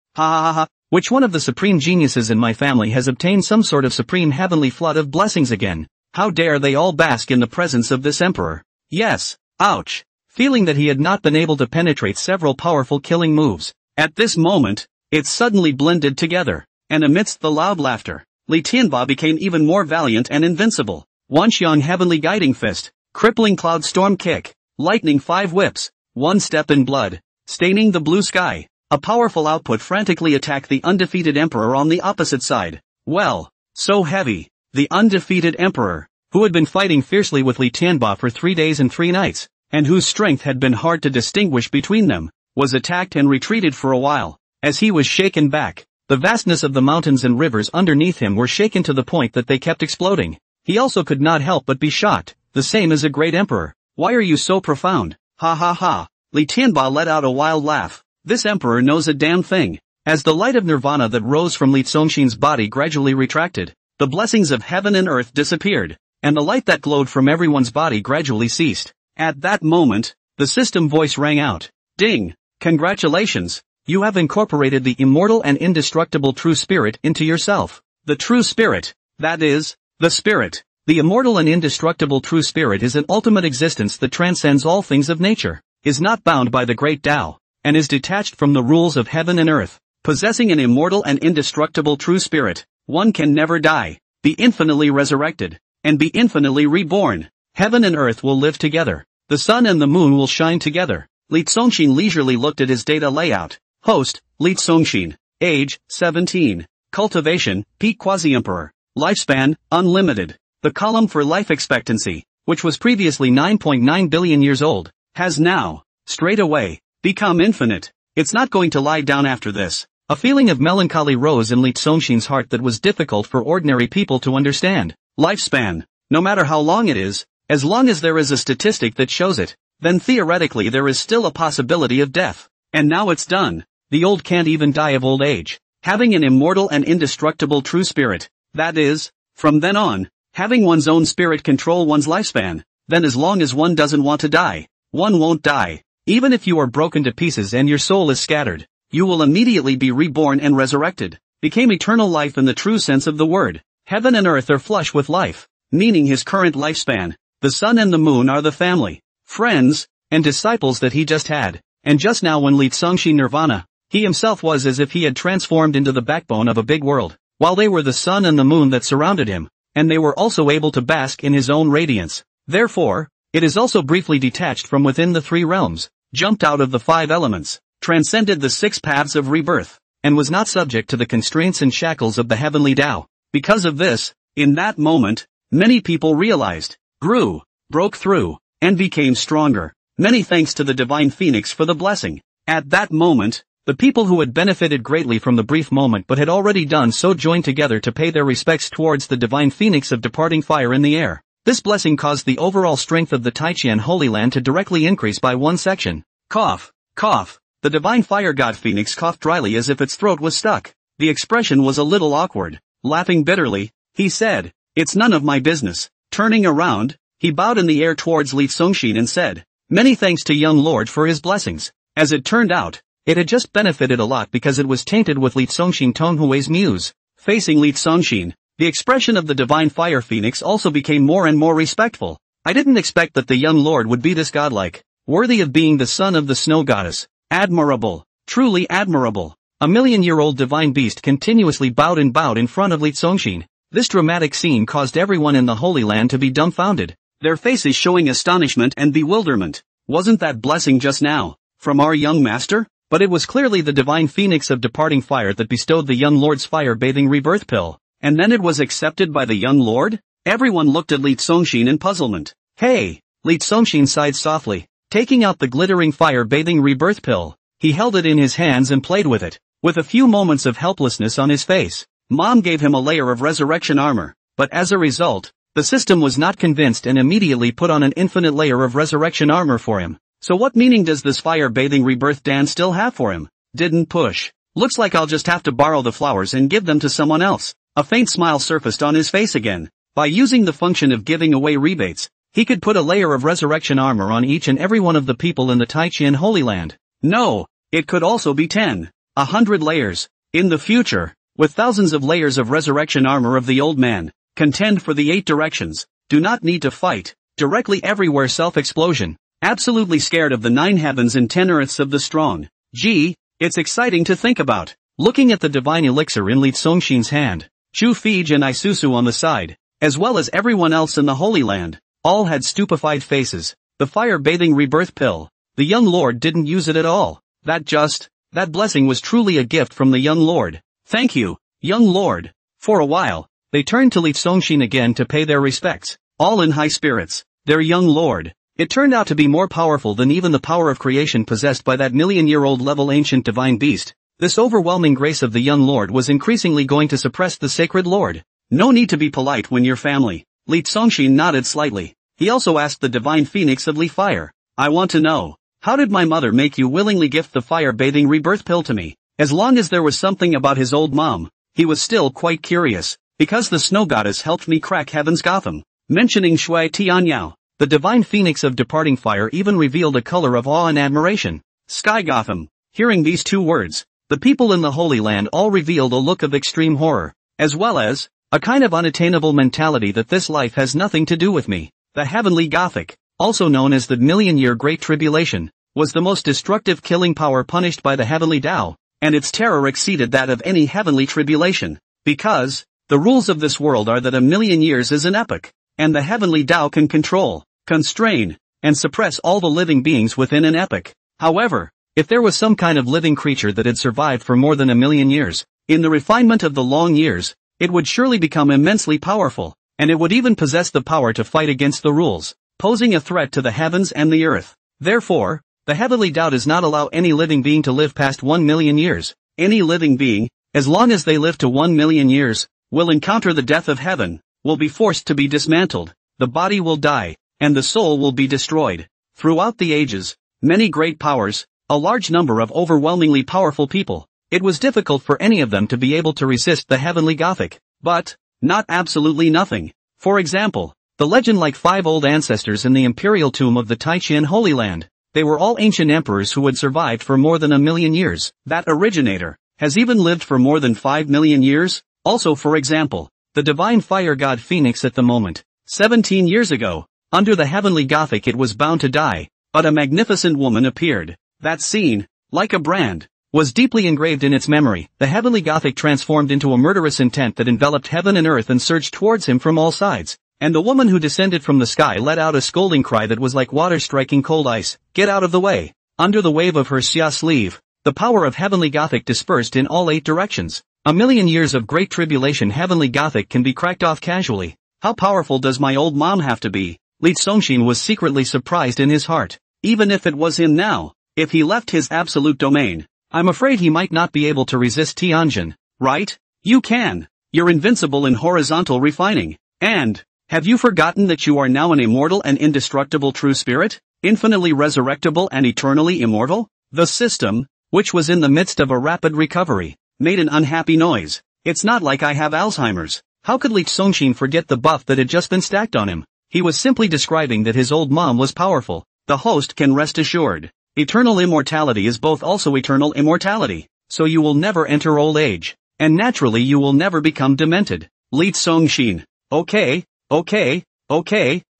[SPEAKER 1] Which one of the supreme geniuses in my family has obtained some sort of supreme heavenly flood of blessings again? How dare they all bask in the presence of this emperor? Yes. Ouch. Feeling that he had not been able to penetrate several powerful killing moves. At this moment, it suddenly blended together, and amidst the loud laughter, Li Tianba became even more valiant and invincible. Wanxiang heavenly guiding fist, crippling cloud storm kick, lightning 5 whips, one step in blood, staining the blue sky. A powerful output frantically attacked the undefeated emperor on the opposite side. Well, so heavy, the undefeated emperor, who had been fighting fiercely with Li Tianba for 3 days and 3 nights, and whose strength had been hard to distinguish between them, was attacked and retreated for a while. As he was shaken back, the vastness of the mountains and rivers underneath him were shaken to the point that they kept exploding. He also could not help but be shocked, the same as a great emperor. Why are you so profound? Li Tianba let out a wild laugh. This emperor knows a damn thing. As the light of nirvana that rose from Li Tsongxin's body gradually retracted, the blessings of heaven and earth disappeared, and the light that glowed from everyone's body gradually ceased. At that moment, the system voice rang out. Ding! Congratulations! You have incorporated the immortal and indestructible true spirit into yourself. The true spirit, that is, the spirit. The immortal and indestructible true spirit is an ultimate existence that transcends all things of nature, is not bound by the great Tao, and is detached from the rules of heaven and earth. Possessing an immortal and indestructible true spirit, one can never die, be infinitely resurrected, and be infinitely reborn. Heaven and earth will live together. The sun and the moon will shine together. Li Tsongxin leisurely looked at his data layout. Host, Li Tsongxin. Age, 17. Cultivation, peak quasi-emperor. Lifespan, unlimited. The column for life expectancy, which was previously 9.9 billion years old, has now, straight away, become infinite. It's not going to lie down after this. A feeling of melancholy rose in Li Tsongxin's heart that was difficult for ordinary people to understand. Lifespan. No matter how long it is, as long as there is a statistic that shows it, then theoretically there is still a possibility of death. And now it's done. The old can't even die of old age. Having an immortal and indestructible true spirit, that is, from then on, having one's own spirit control one's lifespan, then as long as one doesn't want to die, one won't die. Even if you are broken to pieces and your soul is scattered, you will immediately be reborn and resurrected, became eternal life in the true sense of the word. Heaven and earth are flush with life, meaning his current lifespan. The sun and the moon are the family, friends, and disciples that he just had. And just now when Li Tsongxin nirvana, he himself was as if he had transformed into the backbone of a big world, while they were the sun and the moon that surrounded him, and they were also able to bask in his own radiance. Therefore, it is also briefly detached from within the 3 realms, jumped out of the 5 elements, transcended the 6 paths of rebirth, and was not subject to the constraints and shackles of the heavenly Tao. Because of this, in that moment, many people realized, grew, broke through, and became stronger. Many thanks to the Divine Phoenix for the blessing. At that moment, the people who had benefited greatly from the brief moment but had already done so joined together to pay their respects towards the Divine Phoenix of departing fire in the air. This blessing caused the overall strength of the Taichian Holy Land to directly increase by 1 section. Cough, cough. The Divine Fire God Phoenix coughed dryly as if its throat was stuck. The expression was a little awkward. Laughing bitterly, he said, "It's none of my business." Turning around, he bowed in the air towards Li Songshin and said, "Many thanks to young lord for his blessings." As it turned out, it had just benefited a lot because it was tainted with Li Songshin Tonghui's muse. Facing Li Songshin, the expression of the Divine Fire Phoenix also became more and more respectful. "I didn't expect that the young lord would be this godlike, worthy of being the son of the snow goddess. Admirable, truly admirable." A million-year-old divine beast continuously bowed in front of Li Songshin. This dramatic scene caused everyone in the Holy Land to be dumbfounded, their faces showing astonishment and bewilderment. Wasn't that blessing just now from our young master? But it was clearly the Divine Phoenix of departing fire that bestowed the young lord's fire-bathing rebirth pill. And then it was accepted by the young lord? Everyone looked at Li Songshin in puzzlement. "Hey!" Li Songshin sighed softly, taking out the glittering fire-bathing rebirth pill. He held it in his hands and played with it, with a few moments of helplessness on his face. Mom gave him a layer of resurrection armor, but as a result, the system was not convinced and immediately put on an infinite layer of resurrection armor for him. So what meaning does this fire-bathing rebirth dance still have for him? Didn't push. Looks like I'll just have to borrow the flowers and give them to someone else. A faint smile surfaced on his face again. By using the function of giving away rebates, he could put a layer of resurrection armor on each and every one of the people in the Taichian Holy Land. No, it could also be 10, 100 layers. In the future, with thousands of layers of resurrection armor of the old man, contend for the 8 directions, do not need to fight, directly everywhere self-explosion, absolutely scared of the 9 heavens and 10 earths of the strong. Gee, it's exciting to think about. Looking at the divine elixir in Li Songshin's hand, Chu Fij and Isusu on the side, as well as everyone else in the Holy Land, all had stupefied faces. The fire-bathing rebirth pill. The young lord didn't use it at all. That blessing was truly a gift from the young lord. Thank you, young lord. For a while, they turned to Li Songshin again to pay their respects, all in high spirits. Their young lord. It turned out to be more powerful than even the power of creation possessed by that million-year-old level ancient divine beast. This overwhelming grace of the young lord was increasingly going to suppress the sacred lord. No need to be polite when you're family. Li Songshin nodded slightly. He also asked the divine phoenix of Li Fire, "I want to know, how did my mother make you willingly gift the fire-bathing rebirth pill to me?" As long as there was something about his old mom, he was still quite curious. "Because the snow goddess helped me crack heaven's Gotham." Mentioning Shui Tianyao, the divine phoenix of departing fire even revealed a color of awe and admiration. Sky Gotham. Hearing these 2 words, the people in the Holy Land all revealed a look of extreme horror, as well as a kind of unattainable mentality that this life has nothing to do with me. The heavenly Gothic, also known as the million-year Great Tribulation, was the most destructive killing power punished by the heavenly Tao, and its terror exceeded that of any heavenly tribulation, because the rules of this world are that a million years is an epoch, and the heavenly Tao can control, constrain, and suppress all the living beings within an epoch. However, if there was some kind of living creature that had survived for more than a million years, in the refinement of the long years, it would surely become immensely powerful, and it would even possess the power to fight against the rules, posing a threat to the heavens and the earth. Therefore, the heavenly Tao does not allow any living being to live past 1 million years. Any living being, as long as they live to 1 million years, will encounter the death of heaven, will be forced to be dismantled, the body will die, and the soul will be destroyed. Throughout the ages, many great powers, a large number of overwhelmingly powerful people, it was difficult for any of them to be able to resist the heavenly Gothic, but not absolutely nothing. For example, the legend-like 5 old ancestors in the imperial tomb of the Taichian Holy Land. They were all ancient emperors who had survived for more than a million years. That originator has even lived for more than 5 million years. Also, for example, the divine fire god Phoenix at the moment, 17 years ago, under the heavenly Gothic it was bound to die, but a magnificent woman appeared. That scene, like a brand, was deeply engraved in its memory. The heavenly Gothic transformed into a murderous intent that enveloped heaven and earth and surged towards him from all sides. And the woman who descended from the sky let out a scolding cry that was like water striking cold ice. "Get out of the way!" Under the wave of her xia sleeve, the power of heavenly Gothic dispersed in all 8 directions. A million years of great tribulation heavenly Gothic can be cracked off casually. How powerful does my old mom have to be? Li Songshin was secretly surprised in his heart. Even if it was him now, if he left his absolute domain, I'm afraid he might not be able to resist Tianjin, right? You can. You're invincible in horizontal refining. And, have you forgotten that you are now an immortal and indestructible true spirit? Infinitely resurrectable and eternally immortal? The system, which was in the midst of a rapid recovery, made an unhappy noise. It's not like I have Alzheimer's. How could Li Songshin forget the buff that had just been stacked on him? He was simply describing that his old mom was powerful. The host can rest assured. Eternal immortality is both also eternal immortality. So you will never enter old age. And naturally you will never become demented. Li Songshin. Okay,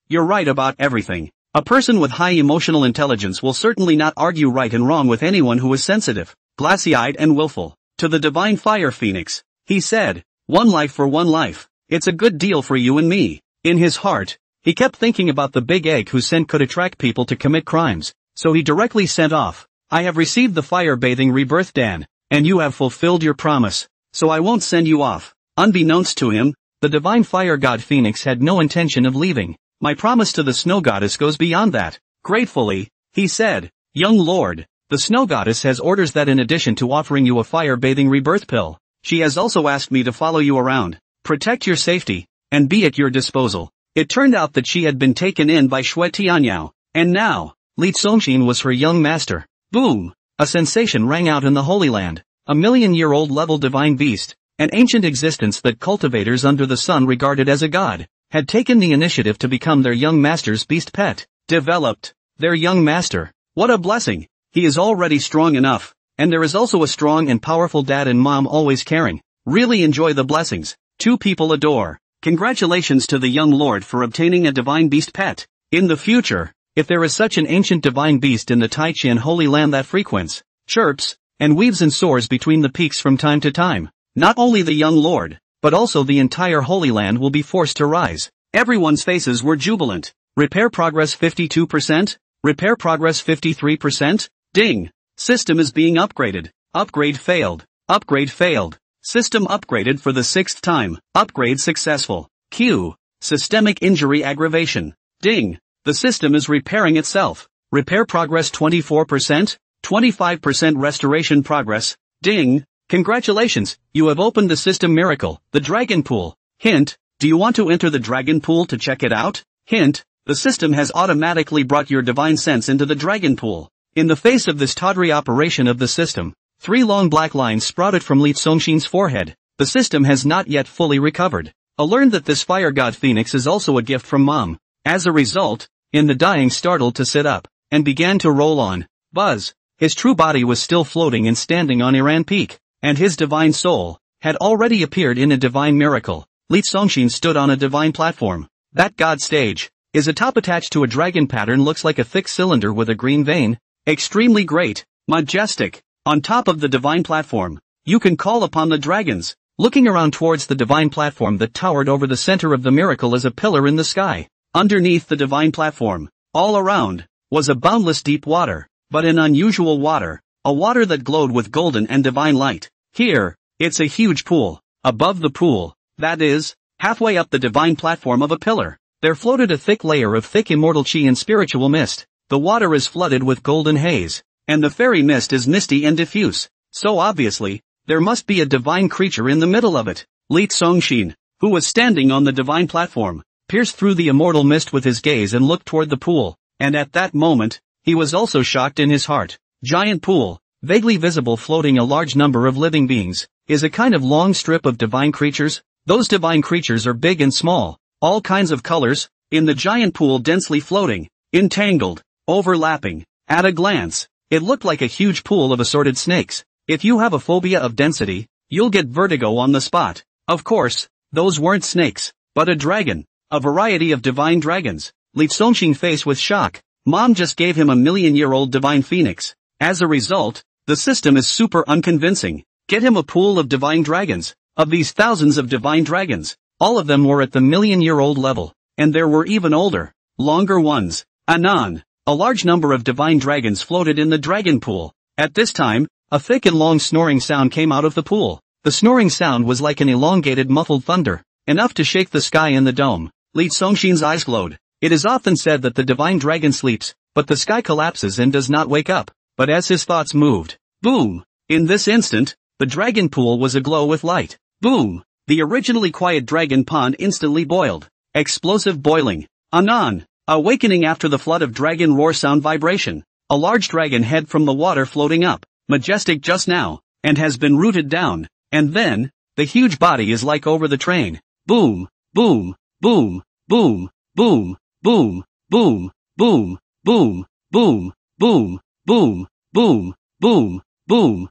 [SPEAKER 1] you're right about everything. A person with high emotional intelligence will certainly not argue right and wrong with anyone who is sensitive, glassy-eyed and willful. To the divine fire phoenix, he said, one life for one life. It's a good deal for you and me. In his heart, he kept thinking about the big egg whose scent could attract people to commit crimes, so he directly sent off, I have received the fire-bathing rebirth Dan, and you have fulfilled your promise, so I won't send you off. Unbeknownst to him, the divine fire god Phoenix had no intention of leaving. My promise to the snow goddess goes beyond that. Gratefully, he said, young lord, the snow goddess has orders that in addition to offering you a fire-bathing rebirth pill, she has also asked me to follow you around, protect your safety, and be at your disposal. It turned out that she had been taken in by Shui Tianyao, and now, Li Songshin was her young master. Boom! A sensation rang out in the Holy Land. A million-year-old level divine beast, an ancient existence that cultivators under the sun regarded as a god, had taken the initiative to become their young master's beast pet. Developed. Their young master. What a blessing. He is already strong enough, and there is also a strong and powerful dad and mom always caring. Really enjoy the blessings. Two people adore. Congratulations to the young lord for obtaining a divine beast pet. In the future, if there is such an ancient divine beast in the Taichian Holy Land that frequents, chirps, and weaves and soars between the peaks from time to time, not only the young lord, but also the entire Holy Land will be forced to rise. Everyone's faces were jubilant. Repair progress 52%? Repair progress 53%? Ding! System is being upgraded. Upgrade failed. Upgrade failed. System upgraded for the 6th time. Upgrade successful. Q. Systemic injury aggravation. Ding! The system is repairing itself. Repair progress 24%? 25% restoration progress. Ding! Congratulations, you have opened the system miracle, the dragon pool. Hint, do you want to enter the dragon pool to check it out? Hint, the system has automatically brought your divine sense into the dragon pool. In the face of this tawdry operation of the system, 3 long black lines sprouted from Li Songshin's forehead. The system has not yet fully recovered. I learned that this fire god Phoenix is also a gift from mom. As a result, in the dying startled to sit up, and began to roll on. Buzz, his true body was still floating and standing on Iran Peak. And his divine soul had already appeared in a divine miracle. Li Songshin stood on a divine platform. That god stage is a top attached to a dragon pattern, looks like a thick cylinder with a green vein. Extremely great, majestic. On top of the divine platform, you can call upon the dragons. Looking around towards the divine platform that towered over the center of the miracle as a pillar in the sky. Underneath the divine platform, all around, was a boundless deep water, but an unusual water, a water that glowed with golden and divine light. Here, it's a huge pool. Above the pool, that is, halfway up the divine platform of a pillar, there floated a thick layer of thick immortal chi and spiritual mist. The water is flooded with golden haze, and the fairy mist is misty and diffuse. So obviously, there must be a divine creature in the middle of it. Li Songshin, who was standing on the divine platform, pierced through the immortal mist with his gaze and looked toward the pool, and at that moment, he was also shocked in his heart. Giant pool. Vaguely visible floating a large number of living beings, is a kind of long strip of divine creatures. Those divine creatures are big and small, all kinds of colors, in the giant pool densely floating, entangled, overlapping. At a glance, it looked like a huge pool of assorted snakes. If you have a phobia of density, you'll get vertigo on the spot. Of course, those weren't snakes, but a dragon, a variety of divine dragons. Li Songshin faced with shock. Mom just gave him a million-year-old divine phoenix. As a result, the system is super unconvincing. Get him a pool of divine dragons. Of these thousands of divine dragons, all of them were at the million-year-old level, and there were even older, longer ones. Anon, a large number of divine dragons floated in the dragon pool. At this time, a thick and long snoring sound came out of the pool. The snoring sound was like an elongated muffled thunder, enough to shake the sky and the dome. Li Songshin's eyes glowed. It is often said that the divine dragon sleeps, but the sky collapses and does not wake up. But as his thoughts moved, boom! In this instant, the dragon pool was aglow with light. Boom! The originally quiet dragon pond instantly boiled. Explosive boiling. Anon. Awakening after the flood of dragon roar sound vibration. A large dragon head from the water floating up. Majestic just now. And has been rooted down. And then, the huge body is like over the train. Boom. Boom. Boom. Boom. Boom. Boom. Boom. Boom. Boom. Boom. Boom. Boom. Boom. Boom. Boom. Boom.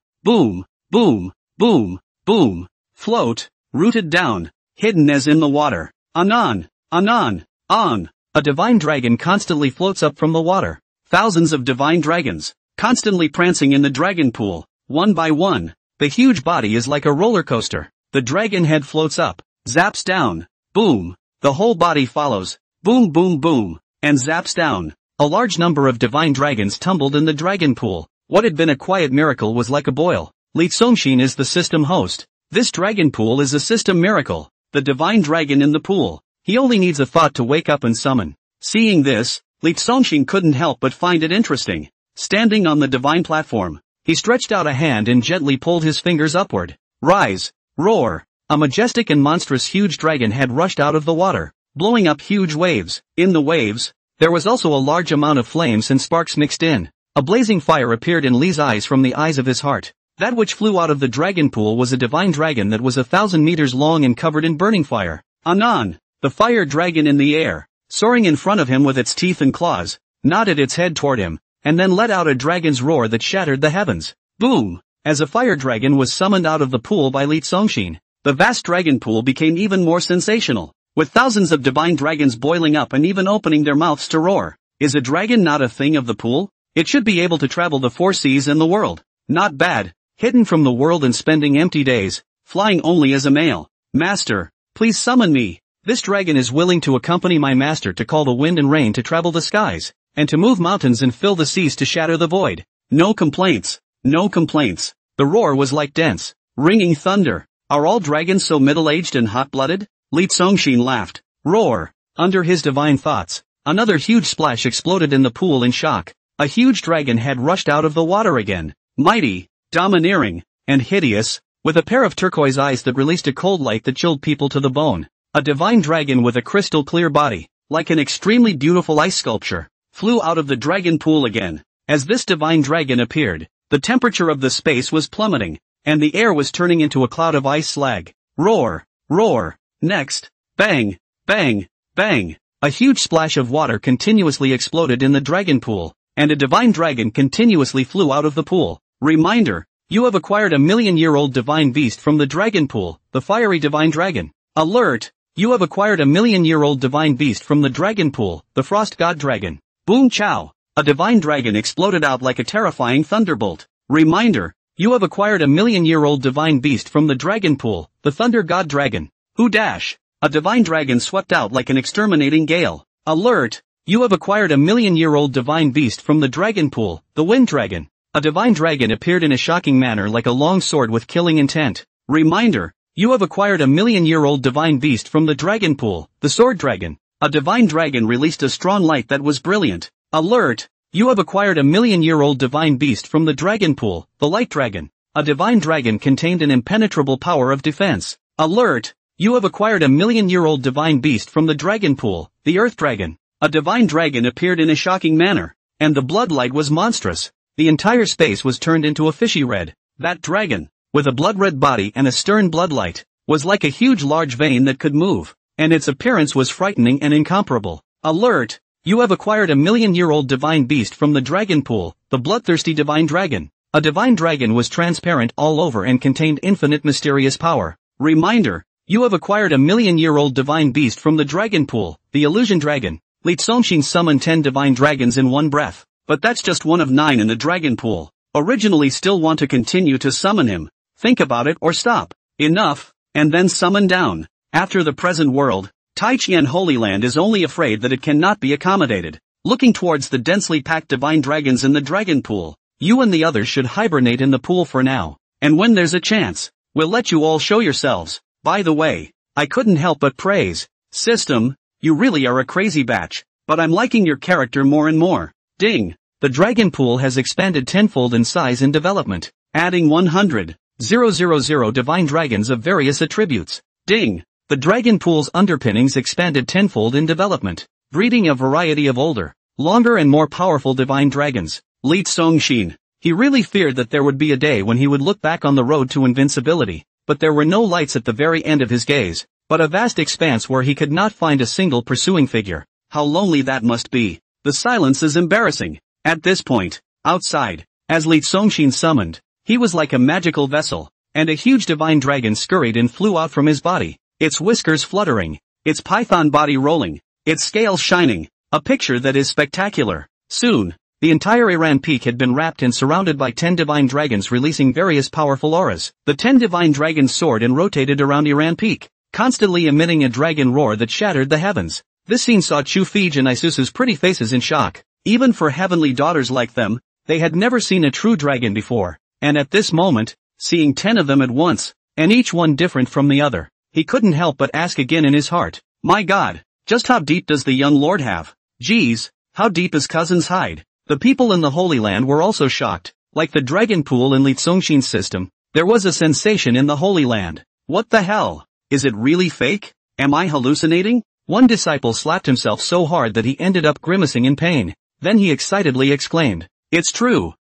[SPEAKER 1] Boom. Boom. Boom. Float. Rooted down. Hidden as in the water. Anon. Anon. On. A divine dragon constantly floats up from the water. Thousands of divine dragons, constantly prancing in the dragon pool, one by one. The huge body is like a roller coaster. The dragon head floats up, zaps down. Boom. The whole body follows. Boom boom boom. And zaps down. A large number of divine dragons tumbled in the dragon pool. What had been a quiet miracle was like a boil. Li Songshin is the system host. This dragon pool is a system miracle. The divine dragon in the pool. He only needs a thought to wake up and summon. Seeing this, Li Songshin couldn't help but find it interesting. Standing on the divine platform, he stretched out a hand and gently pulled his fingers upward. Rise. Roar. A majestic and monstrous huge dragon had rushed out of the water, blowing up huge waves. In the waves, there was also a large amount of flames and sparks mixed in. A blazing fire appeared in Li's eyes from the eyes of his heart. That which flew out of the dragon pool was a divine dragon that was 1,000 meters long and covered in burning fire. Anon. The fire dragon in the air, soaring in front of him with its teeth and claws, nodded its head toward him, and then let out a dragon's roar that shattered the heavens. Boom! As a fire dragon was summoned out of the pool by Li Songshin, the vast dragon pool became even more sensational, with thousands of divine dragons boiling up and even opening their mouths to roar. Is a dragon not a thing of the pool? It should be able to travel the 4 seas and the world. Not bad. Hidden from the world and spending empty days, flying only as a male. Master, please summon me. This dragon is willing to accompany my master to call the wind and rain to travel the skies, and to move mountains and fill the seas to shatter the void. No complaints. No complaints. The roar was like dense, ringing thunder. Are all dragons so middle-aged and hot-blooded? Li Songshin laughed. Roar. Under his divine thoughts, another huge splash exploded in the pool in shock. A huge dragon had rushed out of the water again. Mighty, domineering, and hideous, with a pair of turquoise eyes that released a cold light that chilled people to the bone. A divine dragon with a crystal-clear body, like an extremely beautiful ice sculpture, flew out of the dragon pool again. As this divine dragon appeared, the temperature of the space was plummeting, and the air was turning into a cloud of ice slag. Roar, roar. Next, bang, bang, bang. A huge splash of water continuously exploded in the dragon pool, and a divine dragon continuously flew out of the pool. Reminder, you have acquired a million-year-old divine beast from the dragon pool, the fiery divine dragon. Alert! You have acquired a million-year-old divine beast from the dragon pool, the frost god dragon. Boom chow! A divine dragon exploded out like a terrifying thunderbolt. Reminder, you have acquired a million-year-old divine beast from the dragon pool, the thunder god dragon. Who dash! A divine dragon swept out like an exterminating gale. Alert! You have acquired a million-year-old divine beast from the dragon pool, the wind dragon. A divine dragon appeared in a shocking manner like a long sword with killing intent. Reminder, you have acquired a million-year-old divine beast from the dragon pool, the sword dragon. A divine dragon released a strong light that was brilliant. Alert! You have acquired a million-year-old divine beast from the dragon pool, the light dragon. A divine dragon contained an impenetrable power of defense. Alert! You have acquired a million-year-old divine beast from the dragon pool, the earth dragon. A divine dragon appeared in a shocking manner, and the bloodlight was monstrous. The entire space was turned into a fishy red. That dragon, with a blood-red body and a stern bloodlight, was like a huge large vein that could move, and its appearance was frightening and incomparable. Alert! You have acquired a million-year-old divine beast from the dragon pool, the bloodthirsty divine dragon. A divine dragon was transparent all over and contained infinite mysterious power. Reminder, you have acquired a million-year-old divine beast from the dragon pool, the illusion dragon. Li Songshin summoned 10 divine dragons in one breath, but that's just one of 9 in the dragon pool. Originally still want to continue to summon him. Think about it or stop. Enough, and then summon down. After the present world, Taichian Holy Land is only afraid that it cannot be accommodated. Looking towards the densely packed divine dragons in the dragon pool, you and the others should hibernate in the pool for now, and when there's a chance, we'll let you all show yourselves. By the way, I couldn't help but praise. System, you really are a crazy batch, but I'm liking your character more and more. Ding! The dragon pool has expanded tenfold in size and development, adding 100,000 divine dragons of various attributes. Ding! The dragon pool's underpinnings expanded tenfold in development, breeding a variety of older, longer and more powerful divine dragons. Li Songxin. He really feared that there would be a day when he would look back on the road to invincibility, but there were no lights at the very end of his gaze, but a vast expanse where he could not find a single pursuing figure. How lonely that must be. The silence is embarrassing. At this point, outside, as Li Songxin summoned, he was like a magical vessel, and a huge divine dragon scurried and flew out from his body, its whiskers fluttering, its python body rolling, its scales shining, a picture that is spectacular. Soon, the entire Iran peak had been wrapped and surrounded by 10 divine dragons releasing various powerful auras. The 10 divine dragons soared and rotated around Iran peak, constantly emitting a dragon roar that shattered the heavens. This scene saw Chu Fij and Isusu's pretty faces in shock. Even for heavenly daughters like them, they had never seen a true dragon before, and at this moment, seeing 10 of them at once, and each one different from the other, he couldn't help but ask again in his heart, my God, just how deep does the young lord have? Geez, how deep is Cousin's hide? The people in the Holy Land were also shocked. Like the dragon pool in Li Songxin's system, there was a sensation in the Holy Land. What the hell? Is it really fake? Am I hallucinating? One disciple slapped himself so hard that he ended up grimacing in pain. Then he excitedly exclaimed, it's true,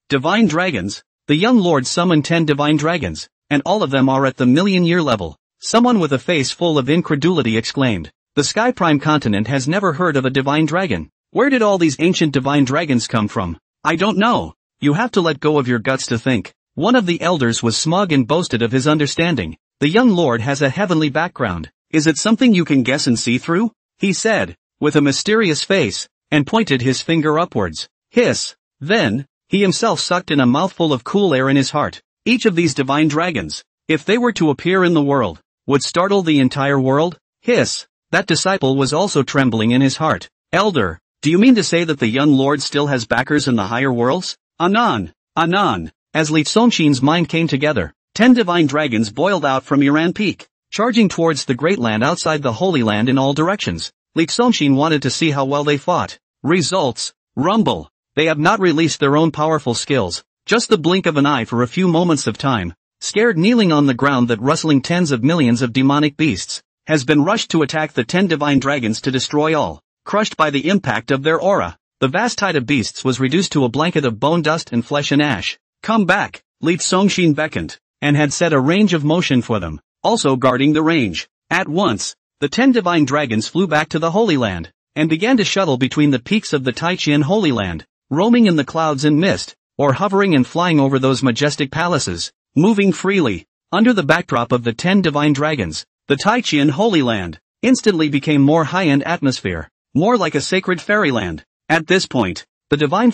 [SPEAKER 1] divine dragons. The young lord summoned 10 divine dragons, and all of them are at the million-year level. Someone with a face full of incredulity exclaimed, the Sky Prime continent has never heard of a divine dragon. Where did all these ancient divine dragons come from? I don't know. You have to let go of your guts to think. One of the elders was smug and boasted of his understanding. The young lord has a heavenly background. Is it something you can guess and see through? He said, with a mysterious face, and pointed his finger upwards. Hiss. Then, he himself sucked in a mouthful of cool air in his heart. Each of these divine dragons, if they were to appear in the world, would startle the entire world. Hiss. That disciple was also trembling in his heart. Elder, do you mean to say that the young lord still has backers in the higher worlds? Anan. As Li Songxin's mind came together, 10 divine dragons boiled out from Iran Peak, charging towards the Great Land outside the Holy Land in all directions. Li Songxin wanted to see how well they fought. Results. Rumble. They have not released their own powerful skills, just the blink of an eye for a few moments of time. Scared kneeling on the ground that rustling tens of millions of demonic beasts, has been rushed to attack the 10 divine dragons to destroy all. Crushed by the impact of their aura, the vast tide of beasts was reduced to a blanket of bone dust and flesh and ash. Come back, Li Songxin beckoned, and had set a range of motion for them, also guarding the range. At once, the 10 divine dragons flew back to the Holy Land, and began to shuttle between the peaks of the Taiqian Holy Land, roaming in the clouds and mist, or hovering and flying over those majestic palaces, moving freely. Under the backdrop of the 10 divine dragons, the Taiqian Holy Land instantly became more high-end atmosphere. More like a sacred fairyland. At this point, the divine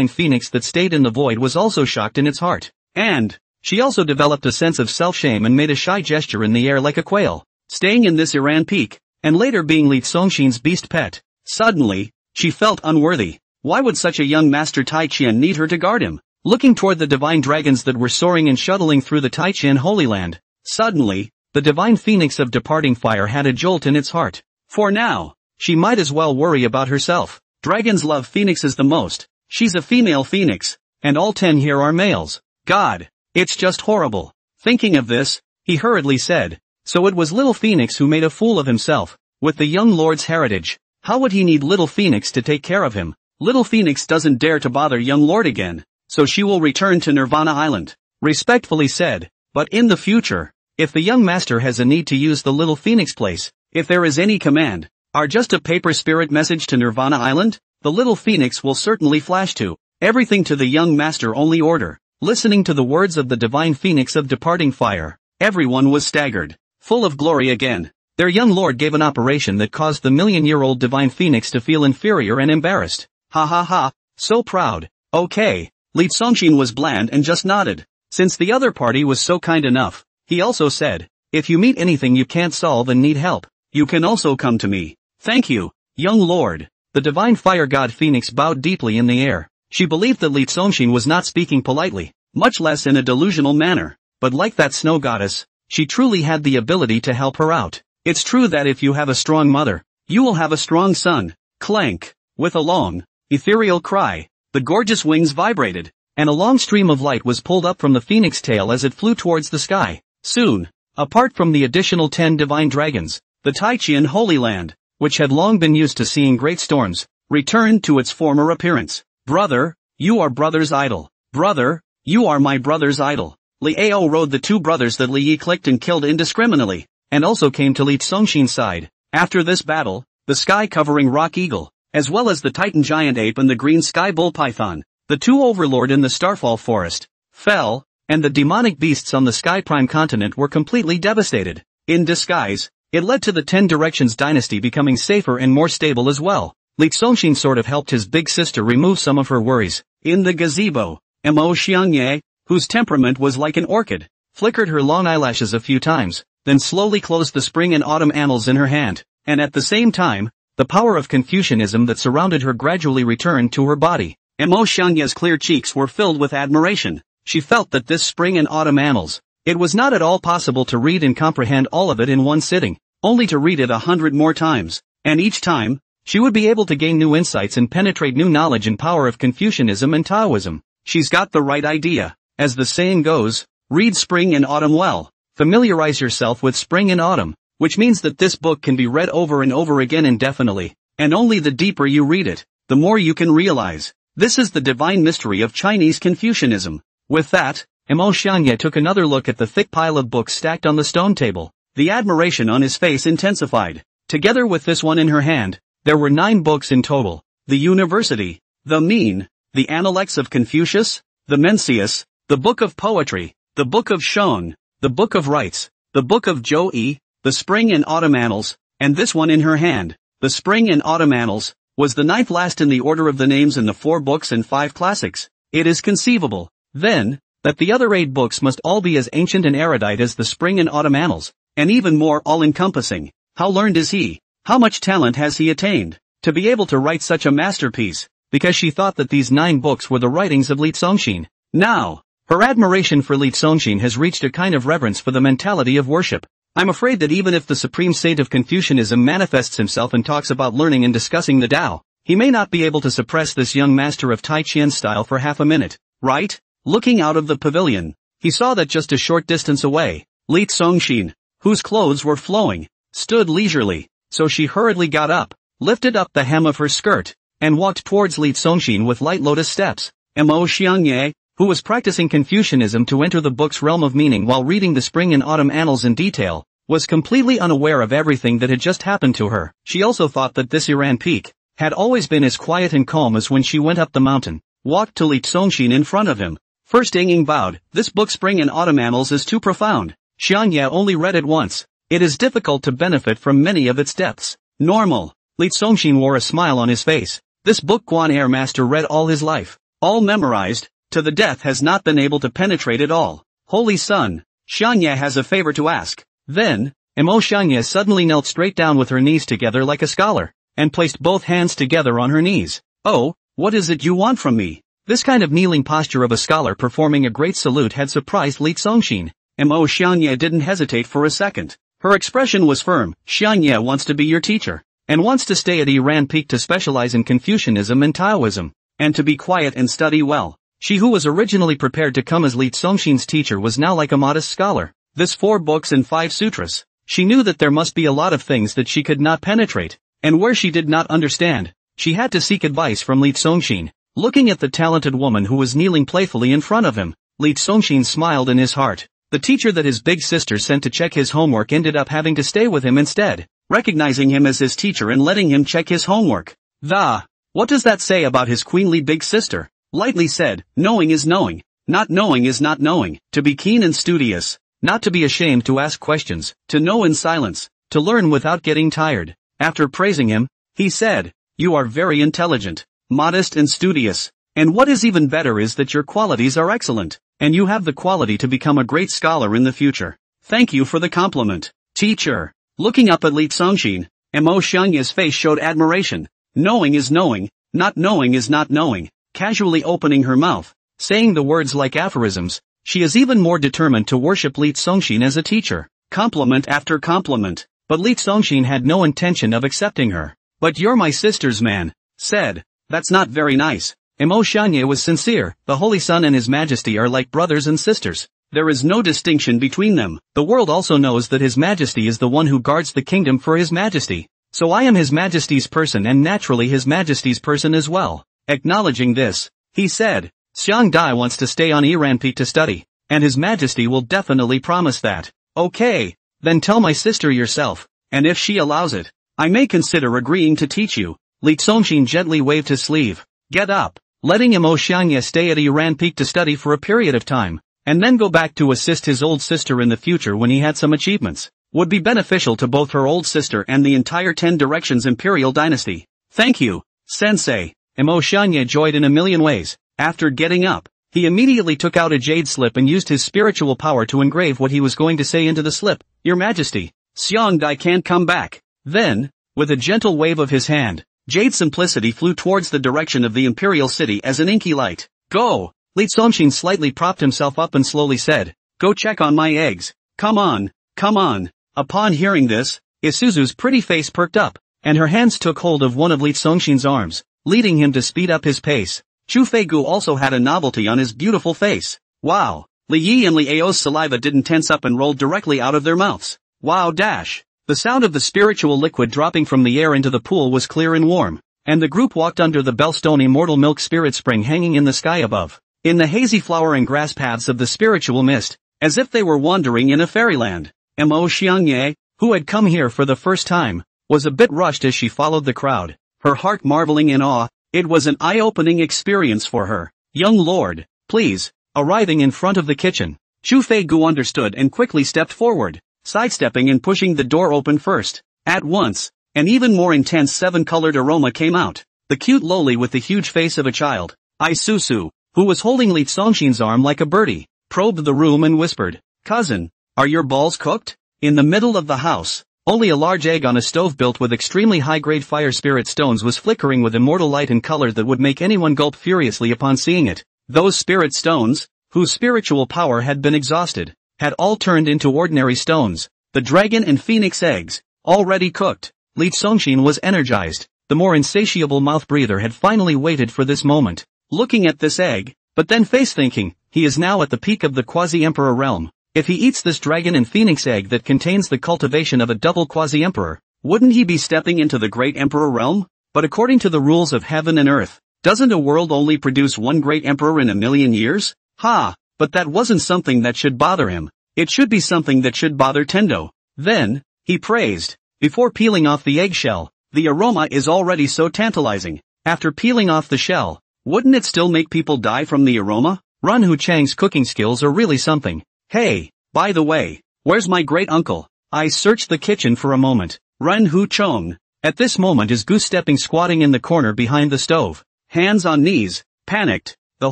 [SPEAKER 1] phoenix that stayed in the void was also shocked in its heart. And, she also developed a sense of self-shame and made a shy gesture in the air like a quail. Staying in this Iran peak, and later being Li Songxin's beast pet. Suddenly, she felt unworthy. Why would such a young master Taiqian need her to guard him? Looking toward the divine dragons that were soaring and shuttling through the Taiqian Holy Land. Suddenly, the divine phoenix of departing fire had a jolt in its heart. For now, she might as well worry about herself. Dragons love phoenixes the most. She's a female phoenix, and all 10 here are males. God, it's just horrible. Thinking of this, he hurriedly said, so it was Little Phoenix who made a fool of himself. With the young lord's heritage, how would he need Little Phoenix to take care of him? Little Phoenix doesn't dare to bother young lord again, so she will return to Nirvana Island. Respectfully said, but in the future, if the young master has a need to use the Little Phoenix place, if there is any command, are just a paper spirit message to Nirvana Island, the Little Phoenix will certainly flash to. Everything to the young master only order. Listening to the words of the divine phoenix of departing fire, everyone was staggered. Full of glory again, their young lord gave an operation that caused the million-year-old divine phoenix to feel inferior and embarrassed. Ha ha ha, so proud. Okay, Li Songxin was bland and just nodded. Since the other party was so kind enough, he also said, if you meet anything you can't solve and need help, you can also come to me. Thank you, young lord. The divine fire god Phoenix bowed deeply in the air. She believed that Li Songxin was not speaking politely, much less in a delusional manner, but like that snow goddess, she truly had the ability to help her out. It's true that if you have a strong mother, you will have a strong son. Clank. With a long, ethereal cry. The gorgeous wings vibrated, and a long stream of light was pulled up from the phoenix tail as it flew towards the sky. Soon, apart from the additional 10 divine dragons, the Taichian Holy Land, which had long been used to seeing great storms, returned to its former appearance. Brother, you are brother's idol. Brother, you are my brother's idol. Liao rode the two brothers that Li Yi clicked and killed indiscriminately, and also came to Li Congxin's side. After this battle, the sky-covering rock eagle, as well as the titan giant ape and the green sky bull python, the two overlord in the Starfall forest, fell, and the demonic beasts on the Sky Prime continent were completely devastated. In disguise, it led to the 10 Directions dynasty becoming safer and more stable as well. Li Congxin sort of helped his big sister remove some of her worries. In the gazebo, Mo Xiangye, whose temperament was like an orchid, flickered her long eyelashes a few times, then slowly closed the spring and autumn annals in her hand, and at the same time, the power of Confucianism that surrounded her gradually returned to her body. Mo Xiangye's clear cheeks were filled with admiration. She felt that this spring and autumn annals, it was not at all possible to read and comprehend all of it in one sitting, only to read it 100 more times, and each time, she would be able to gain new insights and penetrate new knowledge and power of Confucianism and Taoism. She's got the right idea. As the saying goes, read spring and autumn well. Familiarize yourself with spring and autumn, which means that this book can be read over and over again indefinitely, and only the deeper you read it, the more you can realize. This is the divine mystery of Chinese Confucianism. With that, Mo Xiangye took another look at the thick pile of books stacked on the stone table. The admiration on his face intensified. Together with this one in her hand, there were 9 books in total. The University, the Mean, the Analects of Confucius, the Mencius, the Book of Poetry, the Book of Shon, the Book of Rites, the Book of Zhou-yi, the Spring and Autumn Annals, and this one in her hand, the Spring and Autumn Annals, was the 9th last in the order of the names in the 4 books and 5 classics. It is conceivable, then, that the other 8 books must all be as ancient and erudite as the Spring and Autumn Annals, and even more all-encompassing. How learned is he? How much talent has he attained, to be able to write such a masterpiece? Because she thought that these 9 books were the writings of Li Congxin. Now, her admiration for Li Congxin has reached a kind of reverence for the mentality of worship. I'm afraid that even if the supreme saint of Confucianism manifests himself and talks about learning and discussing the Tao, he may not be able to suppress this young master of Tai Chian style for half a minute, right? Looking out of the pavilion, he saw that just a short distance away, Li Congxin, whose clothes were flowing, stood leisurely, so she hurriedly got up, lifted up the hem of her skirt, and walked towards Li Congxin with light lotus steps. Mo Xiangye, who was practicing Confucianism to enter the book's realm of meaning while reading the Spring and Autumn Annals in detail, was completely unaware of everything that had just happened to her. She also thought that this Iran peak had always been as quiet and calm as when she went up the mountain, walked to Li Congxin in front of him. First Ying bowed. This book Spring and Autumn Annals is too profound. Xiangye only read it once. It is difficult to benefit from many of its depths. Normal. Li Congxin wore a smile on his face. This book Guan Air Master read all his life. All memorized, to the death has not been able to penetrate it all. Holy Son, Xiangye has a favor to ask. Then, Mo Xiangye suddenly knelt straight down with her knees together like a scholar, and placed both hands together on her knees. Oh, what is it you want from me? This kind of kneeling posture of a scholar performing a great salute had surprised Li Congxin. Mo Xiangye didn't hesitate for a second. Her expression was firm. Xiangye wants to be your teacher, and wants to stay at Iran Peak to specialize in Confucianism and Taoism, and to be quiet and study well. She who was originally prepared to come as Li Congxin's teacher was now like a modest scholar. This 4 books and 5 sutras. She knew that there must be a lot of things that she could not penetrate, and where she did not understand, she had to seek advice from Li Congxin. Looking at the talented woman who was kneeling playfully in front of him, Li Congxin smiled in his heart. The teacher that his big sister sent to check his homework ended up having to stay with him instead, recognizing him as his teacher and letting him check his homework. What does that say about his queenly big sister? Lightly said, knowing is knowing, not knowing is not knowing, to be keen and studious, not to be ashamed to ask questions, to know in silence, to learn without getting tired. After praising him, he said, "You are very intelligent, modest and studious, and what is even better is that your qualities are excellent, and you have the quality to become a great scholar in the future. Thank you for the compliment, teacher." Looking up at Li Congxin, Mo Xiangye's face showed admiration. Knowing is knowing, not knowing is not knowing. Casually opening her mouth, saying the words like aphorisms, she is even more determined to worship Li Congxin as a teacher. Compliment after compliment, but Li Congxin had no intention of accepting her. "But you're my sister's man," said That's not very nice. Imo Xianye was sincere. The Holy Son and His Majesty are like brothers and sisters. There is no distinction between them. The world also knows that His Majesty is the one who guards the kingdom for His Majesty. So I am His Majesty's person and naturally His Majesty's person as well. Acknowledging this, he said, Xiang Dai wants to stay on Iran Peak to study, and His Majesty will definitely promise that. Okay, then tell my sister yourself, and if she allows it, I may consider agreeing to teach you. Li Zongxin gently waved his sleeve. Get up, letting Imo Xianye stay at Iran Peak to study for a period of time, and then go back to assist his old sister in the future when he had some achievements, would be beneficial to both her old sister and the entire 10 Directions Imperial Dynasty. Thank you, Sensei. Imo Xianye joyed in a million ways. After getting up, he immediately took out a jade slip and used his spiritual power to engrave what he was going to say into the slip. Your Majesty, Xiang Dai can't come back. Then, with a gentle wave of his hand, Jade Simplicity flew towards the direction of the Imperial City as an inky light. Go! Li Zongxin slightly propped himself up and slowly said, Go check on my eggs. Come on, come on. Upon hearing this, Isuzu's pretty face perked up, and her hands took hold of one of Li Zongxin's arms, leading him to speed up his pace. Chu Feigu also had a novelty on his beautiful face. Wow! Li Yi and Li Ao's saliva didn't tense up and rolled directly out of their mouths. Wow dash! The sound of the spiritual liquid dropping from the air into the pool was clear and warm, and the group walked under the Bellstone Immortal Milk Spirit Spring hanging in the sky above, in the hazy flower and grass paths of the spiritual mist, as if they were wandering in a fairyland. Imo Xianye, who had come here for the first time, was a bit rushed as she followed the crowd, her heart marveling in awe. It was an eye-opening experience for her. Young lord, please, arriving in front of the kitchen. Chu Feigu understood and quickly stepped forward, sidestepping and pushing the door open first. At once, an even more intense 7-colored aroma came out. The cute loli with the huge face of a child, Isuzu, who was holding Li Zongxin's arm like a birdie, probed the room and whispered, Cousin, are your balls cooked? In the middle of the house, only a large egg on a stove built with extremely high-grade fire spirit stones was flickering with immortal light and color that would make anyone gulp furiously upon seeing it. Those spirit stones, whose spiritual power had been exhausted, had all turned into ordinary stones. The dragon and phoenix eggs, already cooked. Li Zongxin was energized. The more insatiable mouth breather had finally waited for this moment, looking at this egg, but then face-thinking, he is now at the peak of the quasi-emperor realm. If he eats this dragon and phoenix egg that contains the cultivation of a double quasi-emperor, wouldn't he be stepping into the great emperor realm? But according to the rules of heaven and earth, doesn't a world only produce one great emperor in a million years? But that wasn't something that should bother him. It should be something that should bother Tendo. Then, he praised, before peeling off the eggshell, the aroma is already so tantalizing. After peeling off the shell, wouldn't it still make people die from the aroma? Ren Hu Chang's cooking skills are really something. Hey, by the way, where's my great uncle? I searched the kitchen for a moment. Ren Hu Chong, at this moment, is goose-stepping squatting in the corner behind the stove, hands on knees, panicked. The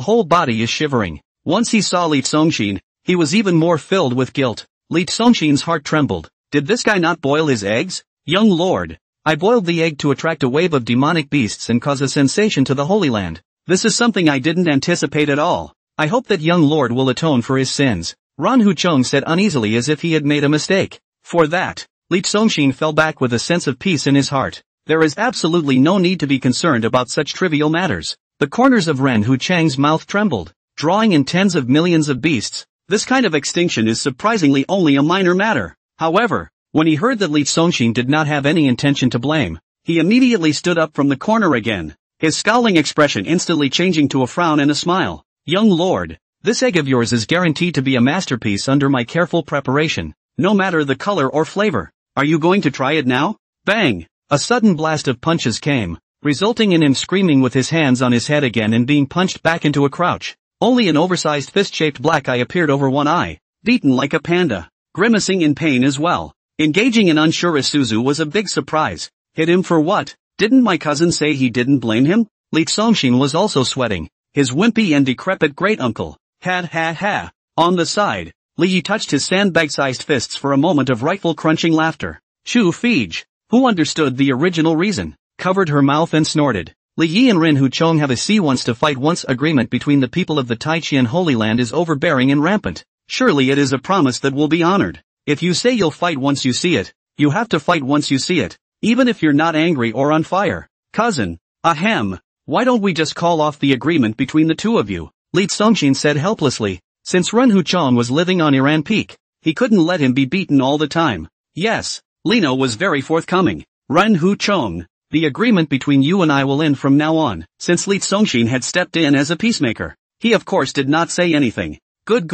[SPEAKER 1] whole body is shivering. Once he saw Li Zongxin, he was even more filled with guilt. Li Zongxin's heart trembled. Did this guy not boil his eggs? Young lord, I boiled the egg to attract a wave of demonic beasts and cause a sensation to the Holy Land. This is something I didn't anticipate at all. I hope that young lord will atone for his sins. Ren Hu Chong said uneasily as if he had made a mistake. For that, Li Zongxin fell back with a sense of peace in his heart. There is absolutely no need to be concerned about such trivial matters. The corners of Ren Hu Chang's mouth trembled, drawing in tens of millions of beasts. This kind of extinction is surprisingly only a minor matter. However, when he heard that Li Zongxin did not have any intention to blame, he immediately stood up from the corner again, his scowling expression instantly changing to a frown and a smile. Young lord, this egg of yours is guaranteed to be a masterpiece under my careful preparation, no matter the color or flavor. Are you going to try it now? Bang! A sudden blast of punches came, resulting in him screaming with his hands on his head again and being punched back into a crouch. Only an oversized fist-shaped black eye appeared over one eye, beaten like a panda, grimacing in pain as well. Engaging in unsure Isuzu was a big surprise. Hit him for what? Didn't my cousin say he didn't blame him? Li Zongxin was also sweating. His wimpy and decrepit great-uncle had on the side. Li Yi touched his sandbag-sized fists for a moment of rightful crunching laughter. Chu Fij, who understood the original reason, covered her mouth and snorted. Li Yi and Ren Hu Chong have a see-once-to-fight-once agreement between the people of the Taiqian Holy Land is overbearing and rampant. Surely it is a promise that will be honored. If you say you'll fight once you see it, you have to fight once you see it, even if you're not angry or on fire. Cousin, ahem, Why don't we just call off the agreement between the two of you? Li Songshin said helplessly. Since Ren Huchong was living on Iran Peak, he couldn't let him be beaten all the time. Yes, Lino was very forthcoming. Ren Huchong, the agreement between you and I will end from now on. Since Li Songshin had stepped in as a peacemaker, he of course did not say anything. Good.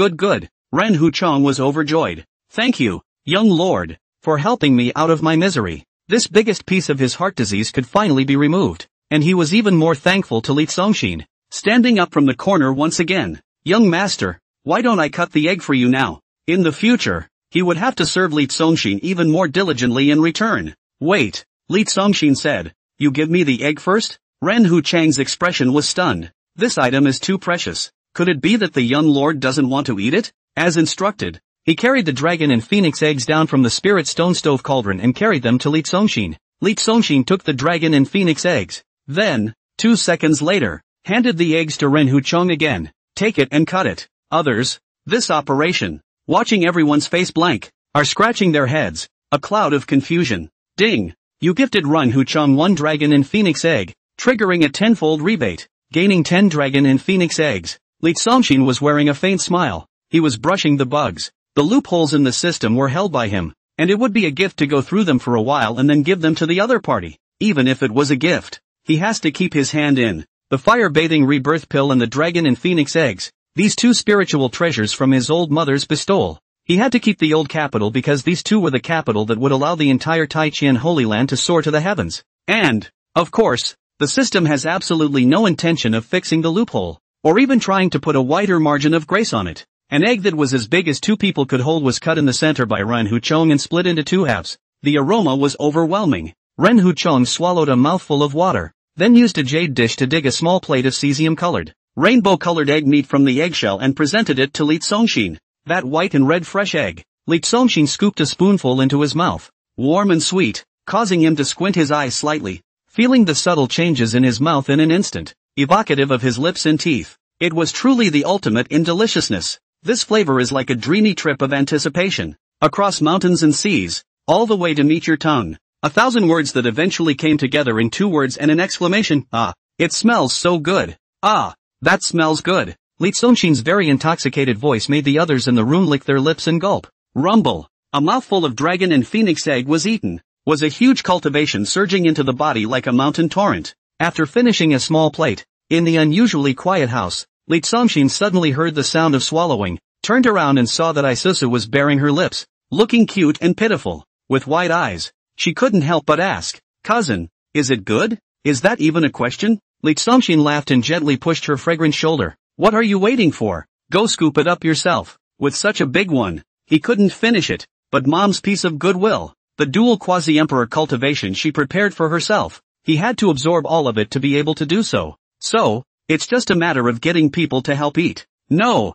[SPEAKER 1] Ren Huchong was overjoyed. Thank you, young lord, for helping me out of my misery. This biggest piece of his heart disease could finally be removed, and he was even more thankful to Li Songshin. Standing up from the corner once again. Young master, why don't I cut the egg for you now? In the future, he would have to serve Li Songshin even more diligently in return. Wait, Li Songshin said. You give me the egg first? Ren Huchang's expression was stunned. This item is too precious. Could it be that the young lord doesn't want to eat it? As instructed, he carried the dragon and phoenix eggs down from the spirit stone stove cauldron and carried them to Li Songshin. Li Songshin took the dragon and phoenix eggs. Then, 2 seconds later, handed the eggs to Ren Huchong again. Take it and cut it. Others, this operation, watching everyone's face blank, are scratching their heads. A cloud of confusion. Ding! You gifted Ren Huchong 1 dragon and phoenix egg, triggering a 10-fold rebate, gaining 10 dragon and phoenix eggs. Li Songshin was wearing a faint smile. He was brushing the bugs. The loopholes in the system were held by him, and it would be a gift to go through them for a while and then give them to the other party. Even if it was a gift, he has to keep his hand in. The fire-bathing rebirth pill and the dragon and phoenix eggs, these 2 spiritual treasures from his old mother's bestowal. He had to keep the old capital because these 2 were the capital that would allow the entire Taichian Holy Land to soar to the heavens. And, of course, the system has absolutely no intention of fixing the loophole, or even trying to put a wider margin of grace on it. An egg that was as big as 2 people could hold was cut in the center by Ren Huchong and split into 2 halves. The aroma was overwhelming. Ren Huchong swallowed a mouthful of water, then used a jade dish to dig a small plate of cesium-colored, rainbow-colored egg meat from the eggshell and presented it to Li Songshin. That white and red fresh egg. Li Songshin scooped a spoonful into his mouth, warm and sweet, causing him to squint his eyes slightly, feeling the subtle changes in his mouth in an instant, evocative of his lips and teeth. It was truly the ultimate in deliciousness. This flavor is like a dreamy trip of anticipation, across mountains and seas, all the way to meet your tongue. 1,000 words that eventually came together in 2 words and an exclamation. Ah, it smells so good. Ah, that smells good. Li Songshin's very intoxicated voice made the others in the room lick their lips and gulp. Rumble. A mouthful of dragon and phoenix egg was eaten. Was a huge cultivation surging into the body like a mountain torrent. After finishing a small plate, in the unusually quiet house, Li Songshin suddenly heard the sound of swallowing, turned around and saw that Isusu was baring her lips, looking cute and pitiful, with wide eyes. She couldn't help but ask, "Cousin, is it good? Is that even a question?" Li Songshin laughed and gently pushed her fragrant shoulder. "What are you waiting for? Go scoop it up yourself." With such a big one, he couldn't finish it, but Mom's piece of goodwill, the dual quasi-emperor cultivation she prepared for herself, he had to absorb all of it to be able to do so. So, it's just a matter of getting people to help eat. No.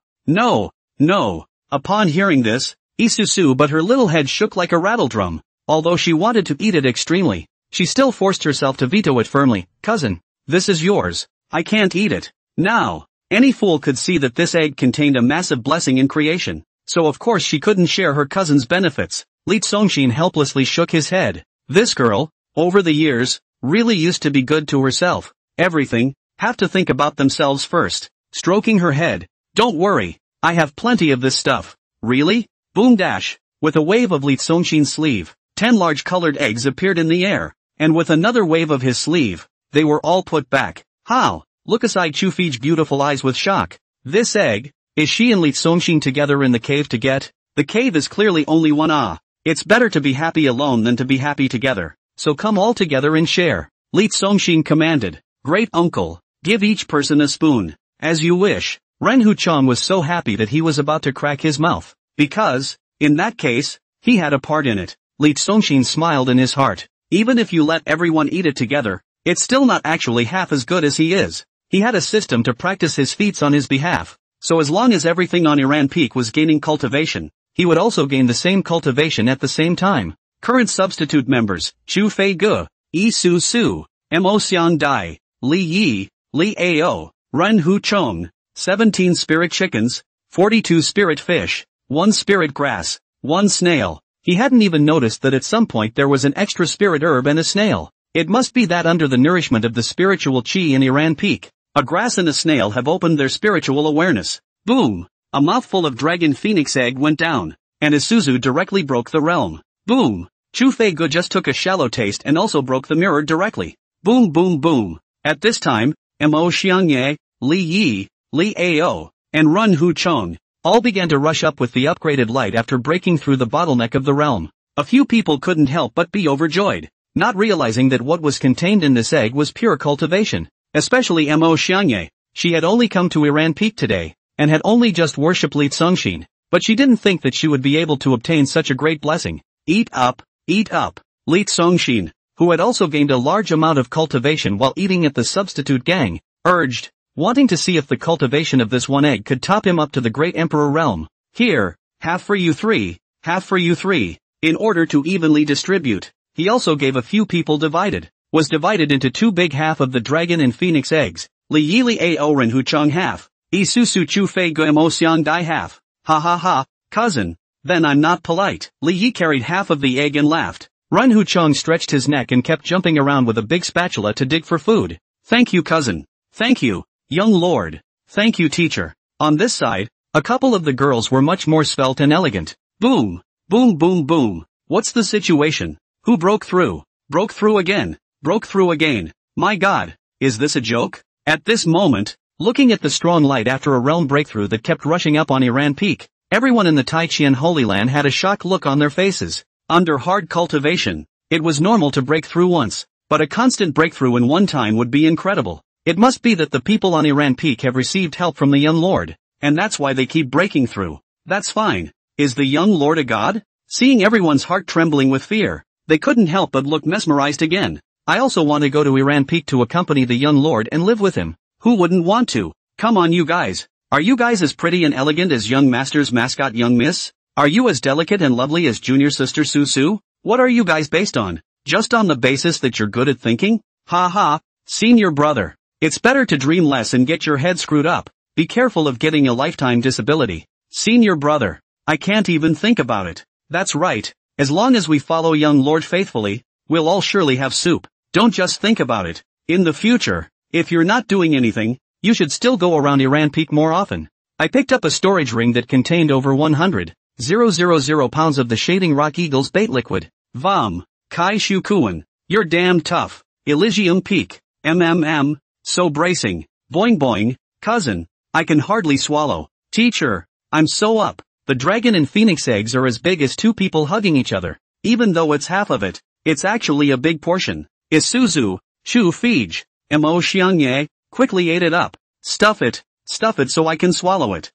[SPEAKER 1] Upon hearing this, Isusu but her little head shook like a rattle drum. Although she wanted to eat it extremely, she still forced herself to veto it firmly. "Cousin, this is yours. I can't eat it." Now, any fool could see that this egg contained a massive blessing in creation, so of course she couldn't share her cousin's benefits. Li Songshin helplessly shook his head. This girl, over the years, really used to be good to herself. Everything, have to think about themselves first. Stroking her head. "Don't worry, I have plenty of this stuff." "Really?" Boom dash. With a wave of Li Songshin's sleeve, 10 large colored eggs appeared in the air, and with another wave of his sleeve, they were all put back. How? Look aside Chufei's beautiful eyes with shock. This egg, is she and Li Songshin together in the cave to get? The cave is clearly only one. It's better to be happy alone than to be happy together, so come all together and share. Li Songshin commanded. "Great uncle, give each person a spoon." "As you wish." Ren Huchong was so happy that he was about to crack his mouth, because, in that case, he had a part in it. Li Songshin smiled in his heart. Even if you let everyone eat it together, it's still not actually half as good as he is. He had a system to practice his feats on his behalf, so as long as everything on Iran Peak was gaining cultivation, he would also gain the same cultivation at the same time. Current substitute members, Chu Fei Ge, Yi Su Su, Mo Xiang Dai, Li Yi, Li Ao, Ren Huchong, 17 spirit chickens, 42 spirit fish, 1 spirit grass, 1 snail. He hadn't even noticed that at some point there was an extra spirit herb and a snail. It must be that under the nourishment of the spiritual chi in Iran Peak, a grass and a snail have opened their spiritual awareness. Boom! A mouthful of dragon phoenix egg went down, and Isuzu directly broke the realm. Boom! Chu Fei Gu just took a shallow taste and also broke the mirror directly. Boom boom boom. At this time, Mo Xiangye, Li Yi, Li Ao, and Run Hu Chong all began to rush up with the upgraded light after breaking through the bottleneck of the realm. A few people couldn't help but be overjoyed, not realizing that what was contained in this egg was pure cultivation. Especially Mo Xiangye. She had only come to Iran Peak today, and had only just worshipped Li Songshin, but she didn't think that she would be able to obtain such a great blessing. Eat up, eat up. Li Songshin, who had also gained a large amount of cultivation while eating at the substitute gang, urged, wanting to see if the cultivation of this one egg could top him up to the great emperor realm. Here, half for you three, half for you three. In order to evenly distribute, he also gave a few people was divided into two big half of the dragon and phoenix eggs. Li Yi Li Ao Ren Hu Chong half. Isusu Chu Fei Gu Mo Xiang Dai half. Ha ha ha, cousin. Then I'm not polite. Li Yi carried half of the egg and laughed. Run Hu Chong stretched his neck and kept jumping around with a big spatula to dig for food. Thank you cousin. Thank you, young lord. Thank you teacher. On this side, a couple of the girls were much more svelte and elegant. Boom. Boom boom boom. What's the situation? Who broke through? Broke through again. Broke through again. My god. Is this a joke? At this moment, looking at the strong light after a realm breakthrough that kept rushing up on Iran Peak, everyone in the Taichian Holy Land had a shocked look on their faces. Under hard cultivation, it was normal to break through once, but a constant breakthrough in one time would be incredible. It must be that the people on Iran Peak have received help from the young lord, and that's why they keep breaking through. That's fine. Is the young lord a god? Seeing everyone's heart trembling with fear, they couldn't help but look mesmerized again. I also want to go to Iran Peak to accompany the young lord and live with him. Who wouldn't want to? Come on you guys. Are you guys as pretty and elegant as young master's mascot young miss? Are you as delicate and lovely as junior sister Susu? What are you guys based on? Just on the basis that you're good at thinking? Ha ha, senior brother. It's better to dream less and get your head screwed up. Be careful of getting a lifetime disability. Senior brother. I can't even think about it. That's right. As long as we follow young lord faithfully, we'll all surely have soup. Don't just think about it. In the future, if you're not doing anything, you should still go around Iran Peak more often. I picked up a storage ring that contained over 100,000 pounds of the Shading Rock Eagle's bait liquid. Vom. Kai Shu Kuan. You're damn tough. Elysium Peak. So bracing. Boing boing. Cousin. I can hardly swallow. Teacher. I'm so up. The dragon and phoenix eggs are as big as two people hugging each other. Even though it's half of it, it's actually a big portion. Isuzu. Shu Fij. Mo Xiangye, quickly ate it up. Stuff it so I can swallow it.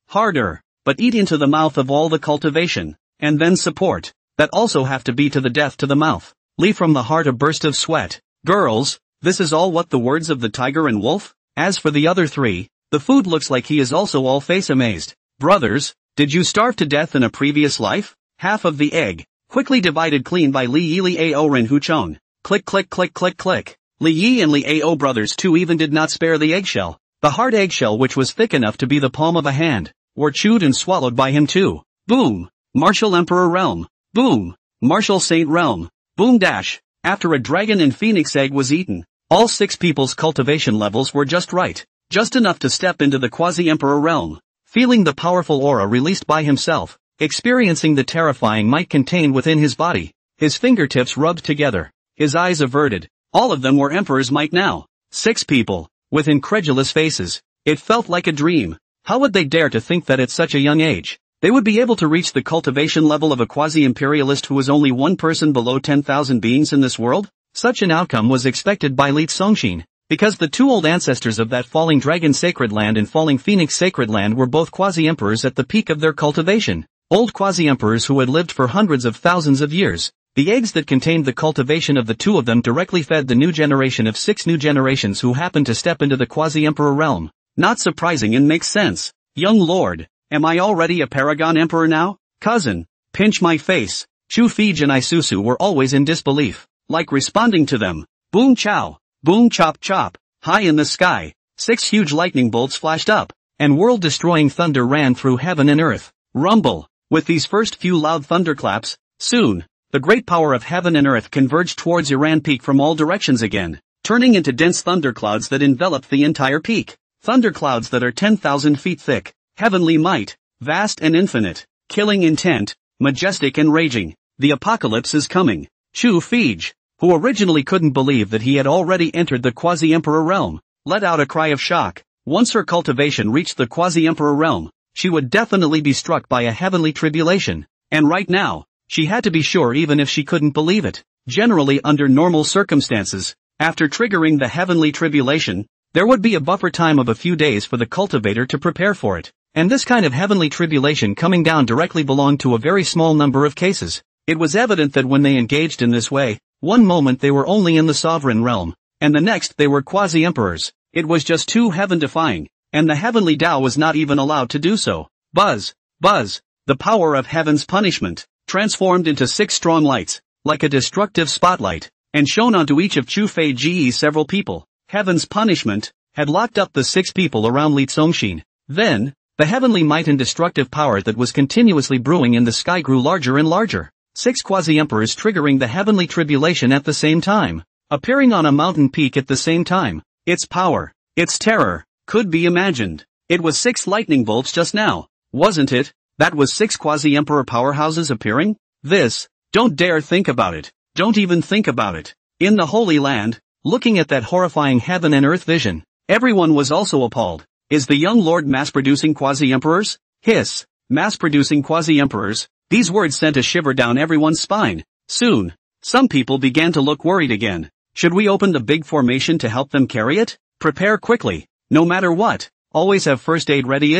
[SPEAKER 1] Harder, but eat into the mouth of all the cultivation, and then support. That also have to be to the death to the mouth. Lee from the heart a burst of sweat. Girls, this is all what the words of the tiger and wolf? As for the other three, the food looks like he is also all face amazed. Brothers, did you starve to death in a previous life? Half of the egg, quickly divided clean by Li Yi Li Ao Ren Hu Chong. Click click click click click. Li Yi and Li Ao brothers too even did not spare the eggshell. The hard eggshell which was thick enough to be the palm of a hand, were chewed and swallowed by him too. Boom! Martial Emperor Realm. Boom! Martial Saint Realm. Boom dash. After a dragon and phoenix egg was eaten, all 6 people's cultivation levels were just right. Just enough to step into the quasi-emperor realm. Feeling the powerful aura released by himself, experiencing the terrifying might contained within his body, his fingertips rubbed together, his eyes averted. All of them were emperor's might now. 6 people, with incredulous faces. It felt like a dream. How would they dare to think that at such a young age, they would be able to reach the cultivation level of a quasi-imperialist who was only one person below 10,000 beings in this world? Such an outcome was expected by Li Songshin, because the 2 old ancestors of that falling dragon sacred land and falling phoenix sacred land were both quasi-emperors at the peak of their cultivation. Old quasi-emperors who had lived for hundreds of thousands of years. The eggs that contained the cultivation of the 2 of them directly fed the new generation of 6 new generations who happened to step into the quasi-emperor realm. Not surprising and makes sense. Young lord, am I already a paragon emperor now? Cousin, pinch my face. Chu Fij and Isuzu were always in disbelief, like responding to them. Boom chow, boom chop chop. High in the sky, 6 huge lightning bolts flashed up, and world-destroying thunder ran through heaven and earth. Rumble. With these first few loud thunderclaps, soon, the great power of heaven and earth converged towards Iran Peak from all directions again, turning into dense thunderclouds that enveloped the entire peak. Thunderclouds that are 10,000 feet thick, heavenly might, vast and infinite, killing intent, majestic and raging. The apocalypse is coming. Chu Fij, who originally couldn't believe that he had already entered the quasi-emperor realm, let out a cry of shock. Once her cultivation reached the quasi-emperor realm, she would definitely be struck by a heavenly tribulation. And right now, she had to be sure even if she couldn't believe it. Generally under normal circumstances, after triggering the heavenly tribulation, there would be a buffer time of a few days for the cultivator to prepare for it. And this kind of heavenly tribulation coming down directly belonged to a very small number of cases. It was evident that when they engaged in this way, one moment they were only in the sovereign realm, and the next they were quasi-emperors. It was just too heaven-defying, and the heavenly Tao was not even allowed to do so. Buzz, buzz, the power of heaven's punishment, transformed into 6 strong lights, like a destructive spotlight, and shone onto each of Chu Fei's several people. Heaven's punishment had locked up the 6 people around Li Tsongxin. Then, the heavenly might and destructive power that was continuously brewing in the sky grew larger and larger. 6 quasi-emperors triggering the heavenly tribulation at the same time, appearing on a mountain peak at the same time. Its power, its terror, could be imagined. It was 6 lightning bolts just now, wasn't it? That was 6 quasi-emperor powerhouses appearing? Don't dare think about it. Don't even think about it. In the Holy Land, looking at that horrifying heaven and earth vision, everyone was also appalled. Is the young lord mass-producing quasi-emperors? Hiss, mass-producing quasi-emperors. These words sent a shiver down everyone's spine. Soon, some people began to look worried again. Should we open the big formation to help them carry it? Prepare quickly. No matter what, always have first aid ready.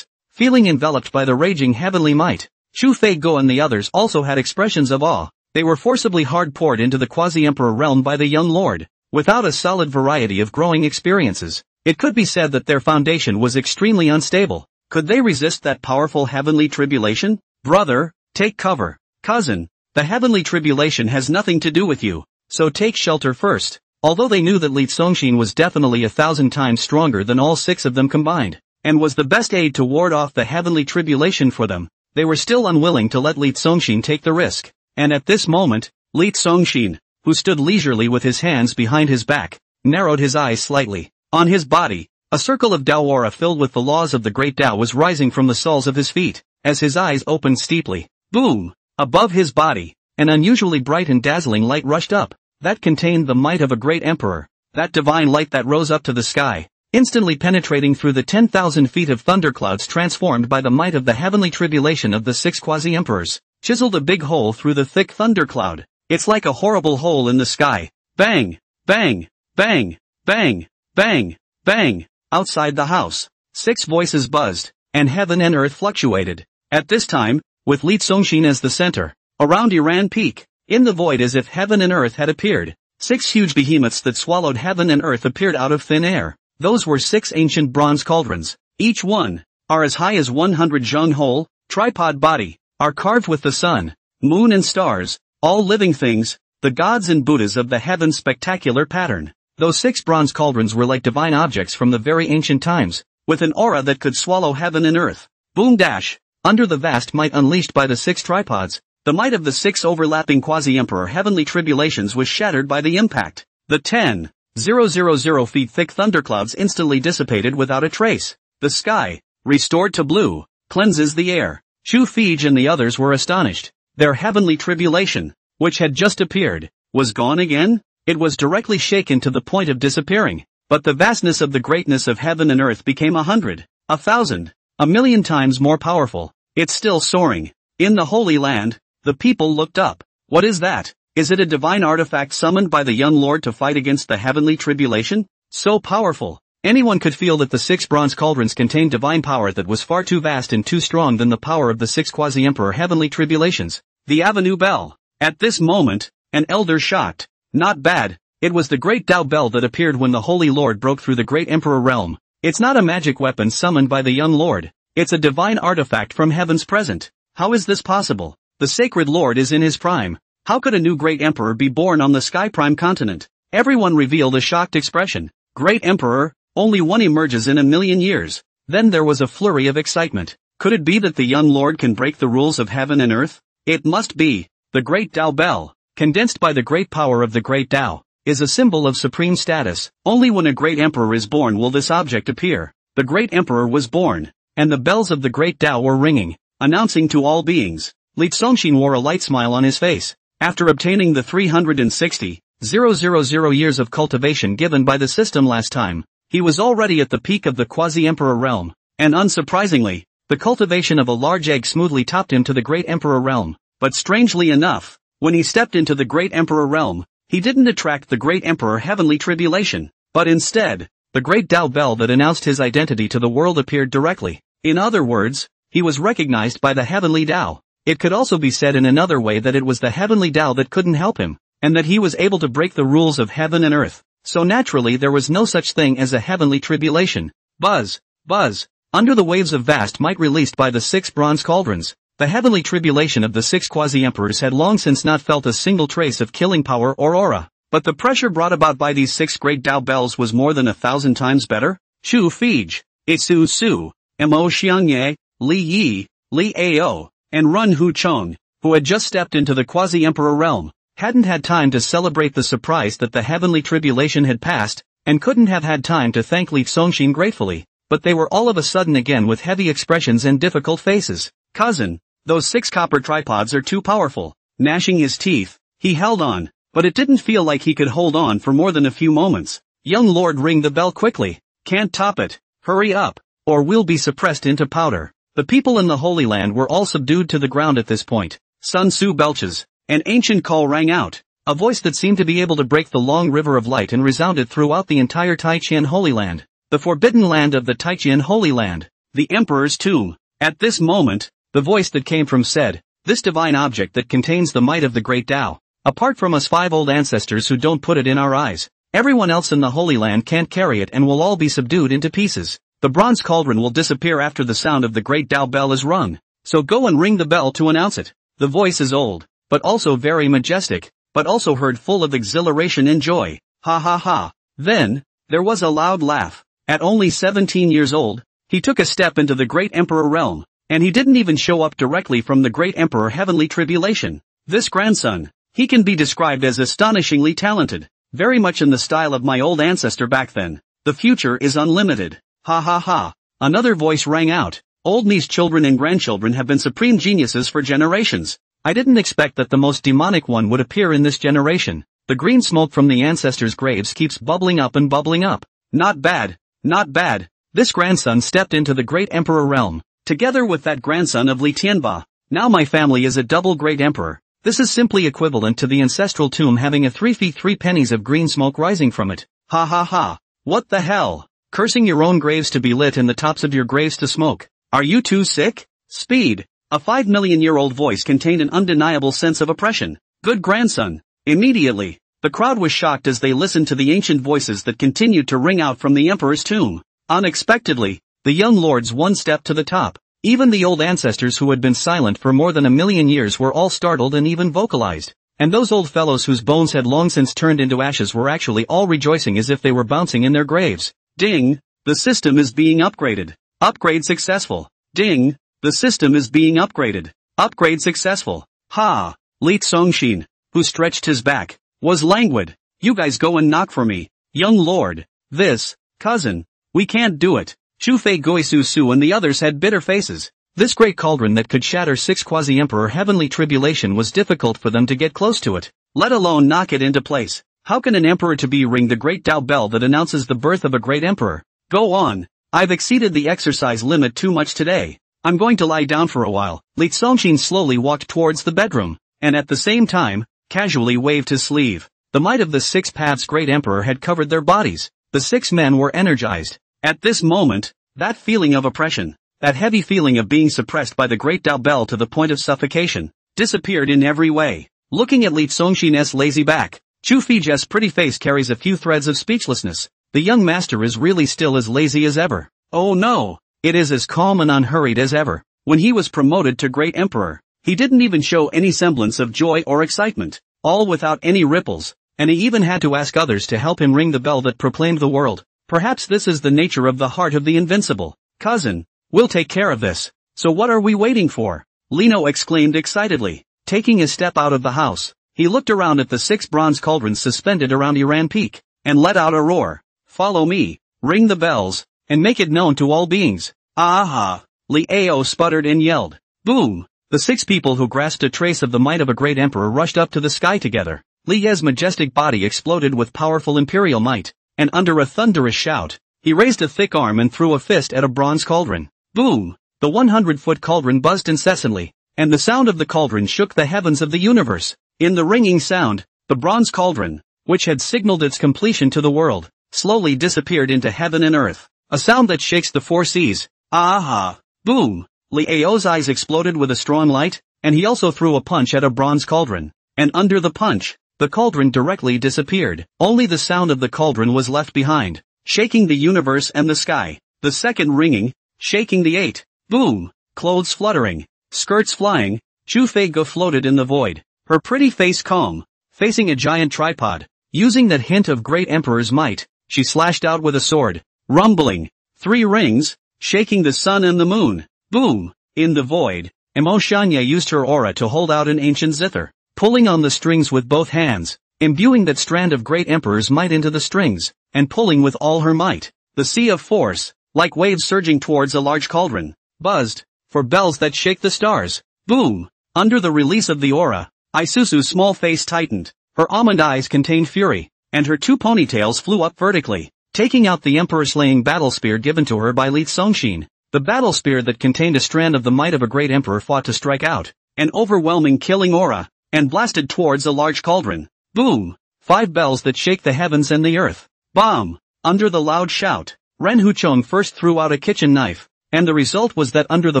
[SPEAKER 1] Feeling enveloped by the raging heavenly might, Chu Feigo and the others also had expressions of awe. They were forcibly hard poured into the quasi-emperor realm by the young lord, without a solid variety of growing experiences. It could be said that their foundation was extremely unstable. Could they resist that powerful heavenly tribulation? Brother, take cover. Cousin, the heavenly tribulation has nothing to do with you, so take shelter first. Although they knew that Li Tsongxin was definitely 1,000 times stronger than all 6 of them combined, and was the best aid to ward off the heavenly tribulation for them, they were still unwilling to let Li Tsongxin take the risk. And at this moment, Li Tsongxin, who stood leisurely with his hands behind his back, narrowed his eyes slightly. On his body, a circle of Tao aura filled with the laws of the great Tao was rising from the soles of his feet, as his eyes opened steeply. Boom! Above his body, an unusually bright and dazzling light rushed up, that contained the might of a great emperor, that divine light that rose up to the sky, instantly penetrating through the 10,000 feet of thunderclouds transformed by the might of the heavenly tribulation of the 6 quasi-emperors, chiseled a big hole through the thick thundercloud. It's like a horrible hole in the sky. Bang! Bang! Bang! Bang! Bang! Bang! Outside the house, 6 voices buzzed, and heaven and earth fluctuated. At this time, with Li Tsongxin as the center, around Iran Peak, in the void as if heaven and earth had appeared, 6 huge behemoths that swallowed heaven and earth appeared out of thin air. Those were 6 ancient bronze cauldrons. Each one, are as high as 100 zheng hole, tripod body, are carved with the sun, moon and stars, all living things, the gods and Buddhas of the heaven's spectacular pattern. Those 6 bronze cauldrons were like divine objects from the very ancient times, with an aura that could swallow heaven and earth. Boom dash! Under the vast might unleashed by the 6 tripods, the might of the 6 overlapping quasi-emperor heavenly tribulations was shattered by the impact. The 10,000 feet thick thunderclouds instantly dissipated without a trace. The sky, restored to blue, cleanses the air. Chu Fij and the others were astonished. Their heavenly tribulation, which had just appeared, was gone again? It was directly shaken to the point of disappearing. But the vastness of the greatness of heaven and earth became 100, 1,000, 1,000,000 times more powerful. It's still soaring. In the Holy Land, the people looked up. What is that? Is it a divine artifact summoned by the young lord to fight against the heavenly tribulation? So powerful. Anyone could feel that the 6 bronze cauldrons contained divine power that was far too vast and too strong than the power of the 6 quasi-emperor heavenly tribulations. The Avenue Bell. At this moment, an elder shocked. Not bad. It was the great Tao Bell that appeared when the Holy Lord broke through the great Emperor realm. It's not a magic weapon summoned by the young lord. It's a divine artifact from heaven's present. How is this possible? The sacred lord is in his prime. How could a new great emperor be born on the Sky Prime continent? Everyone revealed a shocked expression. Great emperor? Only one emerges in 1,000,000 years. Then there was a flurry of excitement. Could it be that the young lord can break the rules of heaven and earth? It must be. The Great Tao Bell, condensed by the great power of the Great Tao, is a symbol of supreme status. Only when a great emperor is born will this object appear. The great emperor was born, and the bells of the Great Tao were ringing, announcing to all beings. Li Tsongxin wore a light smile on his face. After obtaining the 360,000 years of cultivation given by the system last time, he was already at the peak of the quasi-emperor realm, and unsurprisingly, the cultivation of a large egg smoothly topped him to the great emperor realm. But strangely enough, when he stepped into the great emperor realm, he didn't attract the great emperor heavenly tribulation, but instead, the great Tao bell that announced his identity to the world appeared directly. In other words, he was recognized by the heavenly Tao. It could also be said in another way that it was the heavenly Tao that couldn't help him, and that he was able to break the rules of heaven and earth. So naturally there was no such thing as a heavenly tribulation. Buzz, buzz, under the waves of vast might released by the 6 bronze cauldrons, the heavenly tribulation of the 6 quasi-emperors had long since not felt a single trace of killing power or aura. But the pressure brought about by these 6 great Tao bells was more than 1,000 times better. Chu Fij, Itsu Su, Mo Xiangye, Li Yi, Li Ao, and Run Hu Chong, who had just stepped into the quasi-emperor realm, hadn't had time to celebrate the surprise that the heavenly tribulation had passed, and couldn't have had time to thank Li Tsongxin gratefully, but they were all of a sudden again with heavy expressions and difficult faces. Cousin, those 6 copper tripods are too powerful. Gnashing his teeth, he held on, but it didn't feel like he could hold on for more than a few moments. Young Lord, ring the bell quickly. Can't top it. Hurry up, or we'll be suppressed into powder. The people in the Holy Land were all subdued to the ground at this point. Sun Tzu belches. An ancient call rang out, a voice that seemed to be able to break the long river of light and resounded throughout the entire Taijian Holy Land. The forbidden land of the Taijian Holy Land. The Emperor's tomb. At this moment, the voice that came from said, this divine object that contains the might of the Great Tao. Apart from us 5 old ancestors who don't put it in our eyes, everyone else in the Holy Land can't carry it and will all be subdued into pieces. The bronze cauldron will disappear after the sound of the Great Tao bell is rung. So go and ring the bell to announce it. The voice is old, but also very majestic, but also heard full of exhilaration and joy. Ha ha ha. Then, there was a loud laugh. At only 17 years old, he took a step into the great emperor realm, and he didn't even show up directly from the great emperor heavenly tribulation. This grandson, he can be described as astonishingly talented, very much in the style of my old ancestor back then. The future is unlimited. Ha ha ha. Another voice rang out. Old Mi's children and grandchildren have been supreme geniuses for generations. I didn't expect that the most demonic one would appear in this generation. The green smoke from the ancestors' graves keeps bubbling up and bubbling up. Not bad, not bad. This grandson stepped into the great emperor realm, together with that grandson of Li Tianba. Now my family is a double great emperor. This is simply equivalent to the ancestral tomb having a 3 feet 3 pennies of green smoke rising from it. Ha ha ha. What the hell? Cursing your own graves to be lit and the tops of your graves to smoke. Are you too sick? Speed. A 5 million-year-old voice contained an undeniable sense of oppression. Good grandson. Immediately, the crowd was shocked as they listened to the ancient voices that continued to ring out from the emperor's tomb. Unexpectedly, the young lords one step to the top. Even the old ancestors who had been silent for more than 1,000,000 years were all startled and even vocalized. And those old fellows whose bones had long since turned into ashes were actually all rejoicing as if they were bouncing in their graves. Ding! The system is being upgraded. Upgrade successful. Ding! The system is being upgraded. Upgrade successful. Ha! Li Tsongxin, who stretched his back, was languid. You guys go and knock for me, young lord. This, cousin. We can't do it. Chu Fei Goisu Su and the others had bitter faces. This great cauldron that could shatter 6 quasi-emperor heavenly tribulation was difficult for them to get close to it, let alone knock it into place. How can an emperor-to-be ring the great Tao bell that announces the birth of a great emperor? Go on. I've exceeded the exercise limit too much today. I'm going to lie down for a while. Li Tsongxin slowly walked towards the bedroom, and at the same time, casually waved his sleeve. The might of the 6 paths great emperor had covered their bodies. The 6 men were energized. At this moment, that feeling of oppression, that heavy feeling of being suppressed by the great Tao bell to the point of suffocation, disappeared in every way. Looking at Li Tsongxin's lazy back, Chu Fei's pretty face carries a few threads of speechlessness. The young master is really still as lazy as ever. Oh no, it is as calm and unhurried as ever. When he was promoted to great emperor, he didn't even show any semblance of joy or excitement, all without any ripples, and he even had to ask others to help him ring the bell that proclaimed the world. Perhaps this is the nature of the heart of the invincible. Cousin, we'll take care of this. So what are we waiting for? Lino exclaimed excitedly. Taking a step out of the house, he looked around at the 6 bronze cauldrons suspended around Iran Peak, and let out a roar. "Follow me, ring the bells, and make it known to all beings." "Aha!" Li Ao sputtered and yelled. Boom! The 6 people who grasped a trace of the might of a great emperor rushed up to the sky together. Li Ye's majestic body exploded with powerful imperial might, and under a thunderous shout, he raised a thick arm and threw a fist at a bronze cauldron. Boom! The 100-foot cauldron buzzed incessantly, and the sound of the cauldron shook the heavens of the universe. In the ringing sound, the bronze cauldron, which had signaled its completion to the world, slowly disappeared into heaven and earth. A sound that shakes the 4 seas. Aha! Boom! Li Ao's eyes exploded with a strong light, and he also threw a punch at a bronze cauldron. And under the punch, the cauldron directly disappeared. Only the sound of the cauldron was left behind, shaking the universe and the sky. The second ringing, shaking the 8. Boom! Clothes fluttering, skirts flying, Chu Fei-go floated in the void, her pretty face calm, facing a giant tripod. Using that hint of great emperor's might, she slashed out with a sword, rumbling. 3 rings, shaking the sun and the moon. Boom! In the void, Imo Shanya used her aura to hold out an ancient zither, pulling on the strings with both hands, imbuing that strand of great emperor's might into the strings, and pulling with all her might. The sea of force, like waves surging towards a large cauldron, buzzed, for bells that shake the stars. Boom! Under the release of the aura, Isusu's small face tightened, her almond eyes contained fury, and her 2 ponytails flew up vertically, taking out the emperor-slaying battle spear given to her by Li Tsongshin. The battle spear that contained a strand of the might of a great emperor fought to strike out, an overwhelming killing aura, and blasted towards a large cauldron. Boom! 5 bells that shake the heavens and the earth. Bomb! Under the loud shout, Ren Huchong first threw out a kitchen knife, and the result was that under the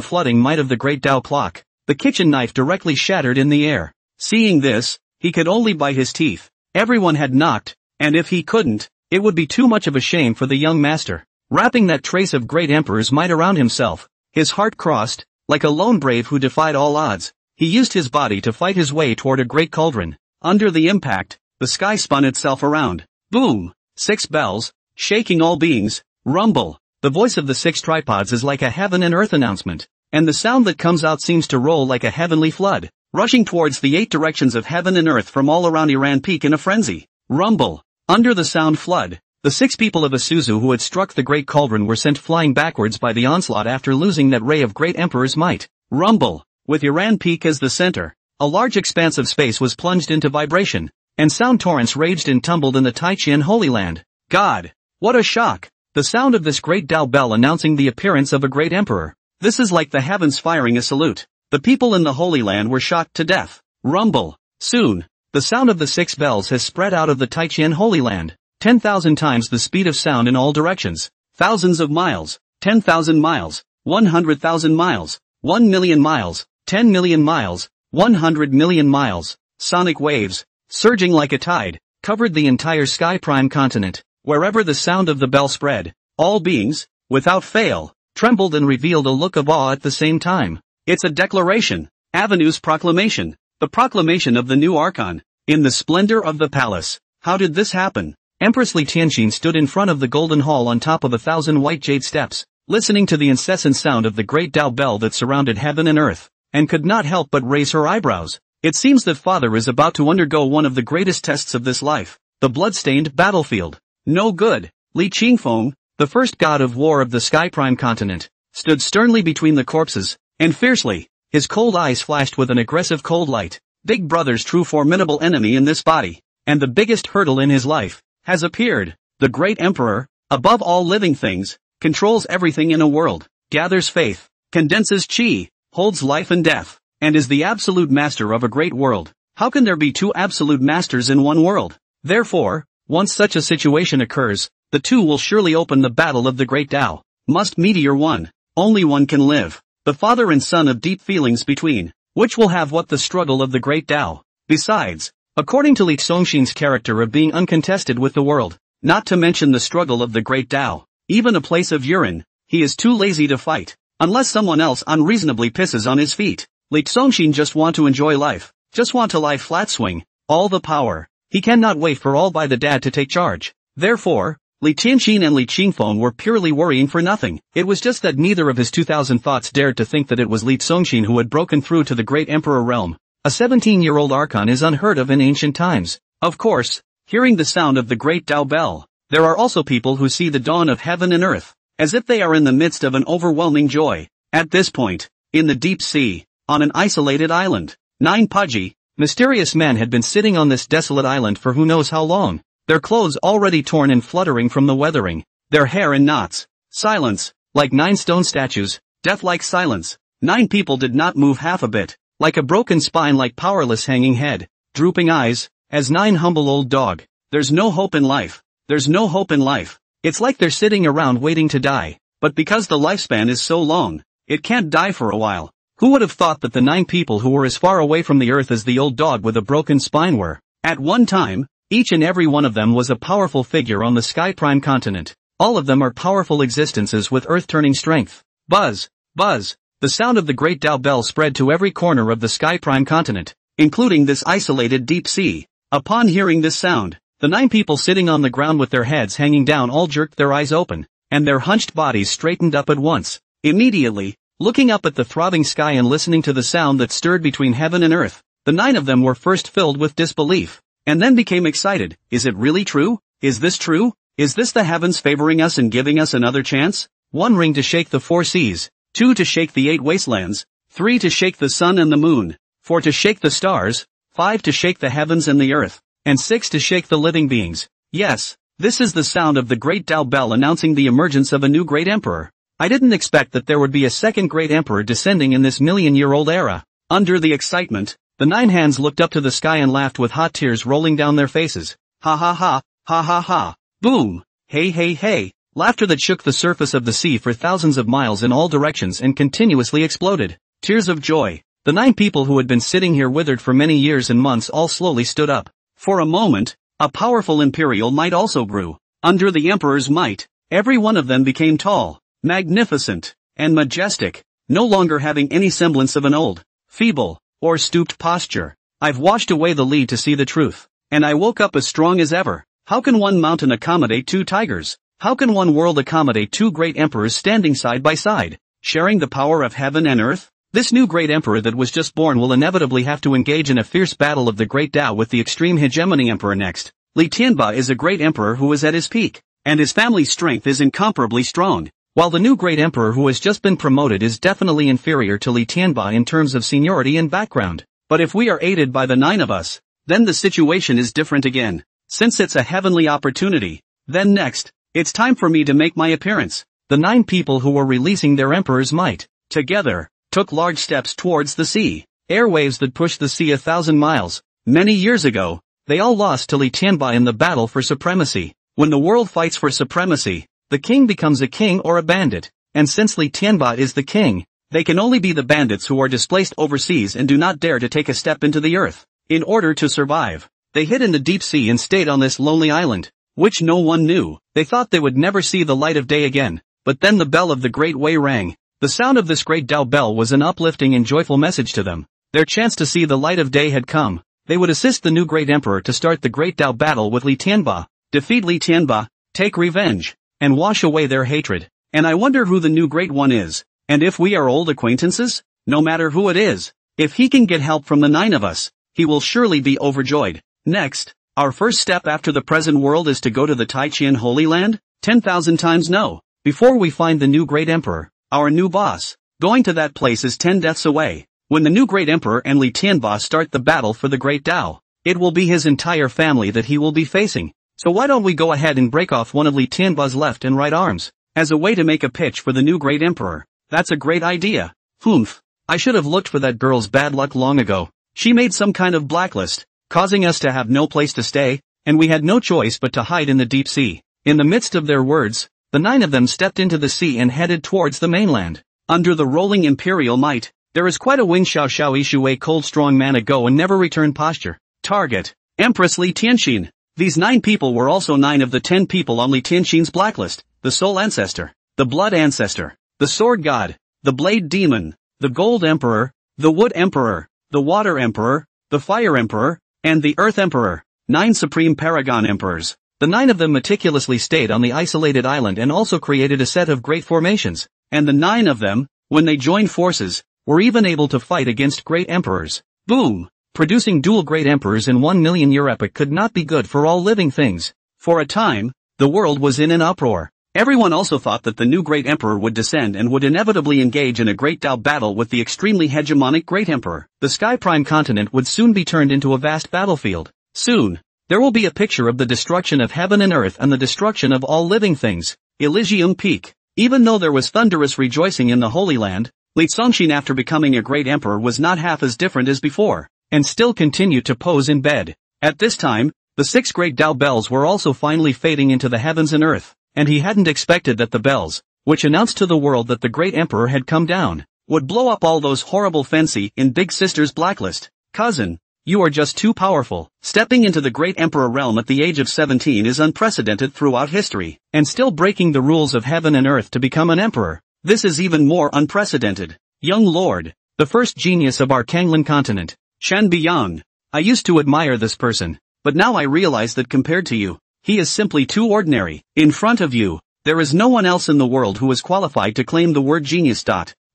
[SPEAKER 1] flooding might of the great Tao clock, the kitchen knife directly shattered in the air. Seeing this, he could only bite his teeth. Everyone had knocked, and if he couldn't, it would be too much of a shame for the young master. Wrapping that trace of great emperor's might around himself, his heart crossed, like a lone brave who defied all odds. He used his body to fight his way toward a great cauldron. Under the impact, the sky spun itself around. Boom! 6 bells, shaking all beings. Rumble! The voice of the 6 tripods is like a heaven and earth announcement, and the sound that comes out seems to roll like a heavenly flood, rushing towards the 8 directions of heaven and earth from all around Iran Peak in a frenzy. Rumble! Under the sound flood, the 6 people of Isuzu who had struck the great cauldron were sent flying backwards by the onslaught after losing that ray of great emperor's might. Rumble! With Iran Peak as the center, a large expanse of space was plunged into vibration, and sound torrents raged and tumbled in the Taichian Holy Land. God! What a shock! The sound of this great Tao bell announcing the appearance of a great emperor. This is like the heavens firing a salute. The people in the Holy Land were shocked to death. Rumble! Soon, the sound of the 6 bells has spread out of the Taichian Holy Land. 10,000 times the speed of sound in all directions. Thousands of miles, 10,000 miles, 100,000 miles, 1 million miles, 10 million miles, 100 million miles. Sonic waves, surging like a tide, covered the entire Sky Prime continent. Wherever the sound of the bell spread, all beings, without fail, trembled and revealed a look of awe at the same time. It's a declaration. Avenue's proclamation. The proclamation of the new Archon. In the splendor of the palace. How did this happen? Empress Li Tianxin stood in front of the golden hall on top of 1,000 white jade steps, listening to the incessant sound of the great Tao bell that surrounded heaven and earth, and could not help but raise her eyebrows. It seems that father is about to undergo one of the greatest tests of this life, the blood-stained battlefield. No good. Li Qingfeng, the first god of war of the Sky Prime continent, stood sternly between the corpses, and fiercely, his cold eyes flashed with an aggressive cold light. Big Brother's true formidable enemy in this body, and the biggest hurdle in his life, has appeared. The great emperor, above all living things, controls everything in a world, gathers faith, condenses chi, holds life and death, and is the absolute master of a great world. How can there be 2 absolute masters in one world? Therefore, once such a situation occurs, the 2 will surely open the battle of the great Tao. Must meteor one. Only one can live. The father and son of deep feelings between, which will have what the struggle of the great Tao. Besides, according to Li Xongshin's character of being uncontested with the world, not to mention the struggle of the great Tao, even a place of urine, he is too lazy to fight, unless someone else unreasonably pisses on his feet. Li Xongshin just want to enjoy life, just want to lie flat swing, all the power. He cannot wait for all by the dad to take charge. Therefore, Li Tianxin and Li Qingfeng were purely worrying for nothing. It was just that neither of his 2,000 thoughts dared to think that it was Li Xongshin who had broken through to the great emperor realm. A 17-year-old archon is unheard of in ancient times. Of course, hearing the sound of the great Tao bell, there are also people who see the dawn of heaven and earth, as if they are in the midst of an overwhelming joy. At this point, in the deep sea, on an isolated island, 9 pudgy, mysterious men had been sitting on this desolate island for who knows how long, their clothes already torn and fluttering from the weathering, their hair in knots. Silence, like 9 stone statues, death-like silence. 9 people did not move half a bit, like a broken spine, like powerless hanging head, drooping eyes, as 9 humble old dog. There's no hope in life. There's no hope in life. It's like they're sitting around waiting to die, but because the lifespan is so long, it can't die for a while. Who would have thought that the 9 people who were as far away from the earth as the old dog with a broken spine were, at one time, each and every one of them was a powerful figure on the Sky Prime continent. All of them are powerful existences with earth-turning strength. Buzz, buzz. The sound of the great Tao bell spread to every corner of the Sky Prime continent, including this isolated deep sea. Upon hearing this sound, the 9 people sitting on the ground with their heads hanging down all jerked their eyes open, and their hunched bodies straightened up at once. Immediately, looking up at the throbbing sky and listening to the sound that stirred between heaven and earth, the 9 of them were first filled with disbelief, and then became excited. Is it really true? Is this true? Is this the heavens favoring us and giving us another chance? 1 ring to shake the 4 seas. 2 to shake the 8 wastelands, 3 to shake the sun and the moon, 4 to shake the stars, 5 to shake the heavens and the earth, and 6 to shake the living beings. Yes, this is the sound of the great Tao bell announcing the emergence of a new great emperor. I didn't expect that there would be a second great emperor descending in this million-year-old era. Under the excitement, the 9 hands looked up to the sky and laughed with hot tears rolling down their faces. Ha ha ha, ha ha ha, boom, hey hey hey. Laughter that shook the surface of the sea for thousands of miles in all directions and continuously exploded. Tears of joy. The 9 people who had been sitting here withered for many years and months all slowly stood up. For a moment, a powerful imperial might also grew. Under the emperor's might, every one of them became tall, magnificent, and majestic, no longer having any semblance of an old, feeble, or stooped posture. I've washed away the lead to see the truth, and I woke up as strong as ever. How can one mountain accommodate 2 tigers? How can one world accommodate 2 great emperors standing side by side, sharing the power of heaven and earth? This new great emperor that was just born will inevitably have to engage in a fierce battle of the great Tao with the extreme hegemony emperor next. Li Tianba is a great emperor who is at his peak, and his family's strength is incomparably strong, while the new great emperor who has just been promoted is definitely inferior to Li Tianba in terms of seniority and background. But if we are aided by the 9 of us, then the situation is different again. Since it's a heavenly opportunity, then next, it's time for me to make my appearance. The 9 people who were releasing their emperor's might, together, took large steps towards the sea. Airwaves that pushed the sea 1,000 miles. Many years ago, they all lost to Li Tianba in the battle for supremacy. When the world fights for supremacy, the king becomes a king or a bandit. And since Li Tianba is the king, they can only be the bandits who are displaced overseas and do not dare to take a step into the earth. In order to survive, they hid in the deep sea and stayed on this lonely island, which no one knew. They thought they would never see the light of day again. But then the bell of the Great Way rang. The sound of this great Tao bell was an uplifting and joyful message to them. Their chance to see the light of day had come. They would assist the new great emperor to start the great Tao battle with Li Tianba, defeat Li Tianba, take revenge, and wash away their hatred. And I wonder who the new great one is, and if we are old acquaintances? No matter who it is, if he can get help from the 9 of us, he will surely be overjoyed. Next, our first step after the present world is to go to the Taiqian Holy Land? 10,000 times no. Before we find the new great emperor, our new boss, going to that place is 10 deaths away. When the new great emperor and Li Tianba start the battle for the great Tao, it will be his entire family that he will be facing. So why don't we go ahead and break off one of Li Tianba's left and right arms, as a way to make a pitch for the new great emperor? That's a great idea. Humph. I should have looked for that girl's bad luck long ago. She made some kind of blacklist, causing us to have no place to stay, and we had no choice but to hide in the deep sea. In the midst of their words, the 9 of them stepped into the sea and headed towards the mainland. Under the rolling imperial might, there is quite a wing xiao xiao issue a cold strong man a go and never return posture. Target, Empress Li Tianxin. These 9 people were also 9 of the 10 people on Li Tianxin's blacklist: the Soul Ancestor, the Blood Ancestor, the Sword God, the Blade Demon, the Gold Emperor, the Wood Emperor, the Water Emperor, the Fire Emperor, and the Earth Emperor. 9 supreme paragon emperors. The 9 of them meticulously stayed on the isolated island and also created a set of great formations. And the 9 of them, when they joined forces, were even able to fight against great emperors. Boom! producing dual great emperors in 1 million year epoch could not be good for all living things. For a time, the world was in an uproar. Everyone also thought that the new great emperor would descend and would inevitably engage in a great Tao battle with the extremely hegemonic great emperor. The Sky Prime continent would soon be turned into a vast battlefield. Soon, there will be a picture of the destruction of heaven and earth and the destruction of all living things. Elysium Peak. Even though there was thunderous rejoicing in the Holy Land, Li Congxin after becoming a great emperor was not half as different as before, and still continued to pose in bed. At this time, the 6 great Tao bells were also finally fading into the heavens and earth, and he hadn't expected that the bells, which announced to the world that the great emperor had come down, would blow up all those horrible fancy in Big Sister's blacklist. Cousin, you are just too powerful. Stepping into the great emperor realm at the age of 17 is unprecedented throughout history, and still breaking the rules of heaven and earth to become an emperor. This is even more unprecedented. Young lord, the first genius of our Kanglan continent, Shan Biyang. I used to admire this person, but now I realize that compared to you, he is simply too ordinary. In front of you, there is no one else in the world who is qualified to claim the word genius.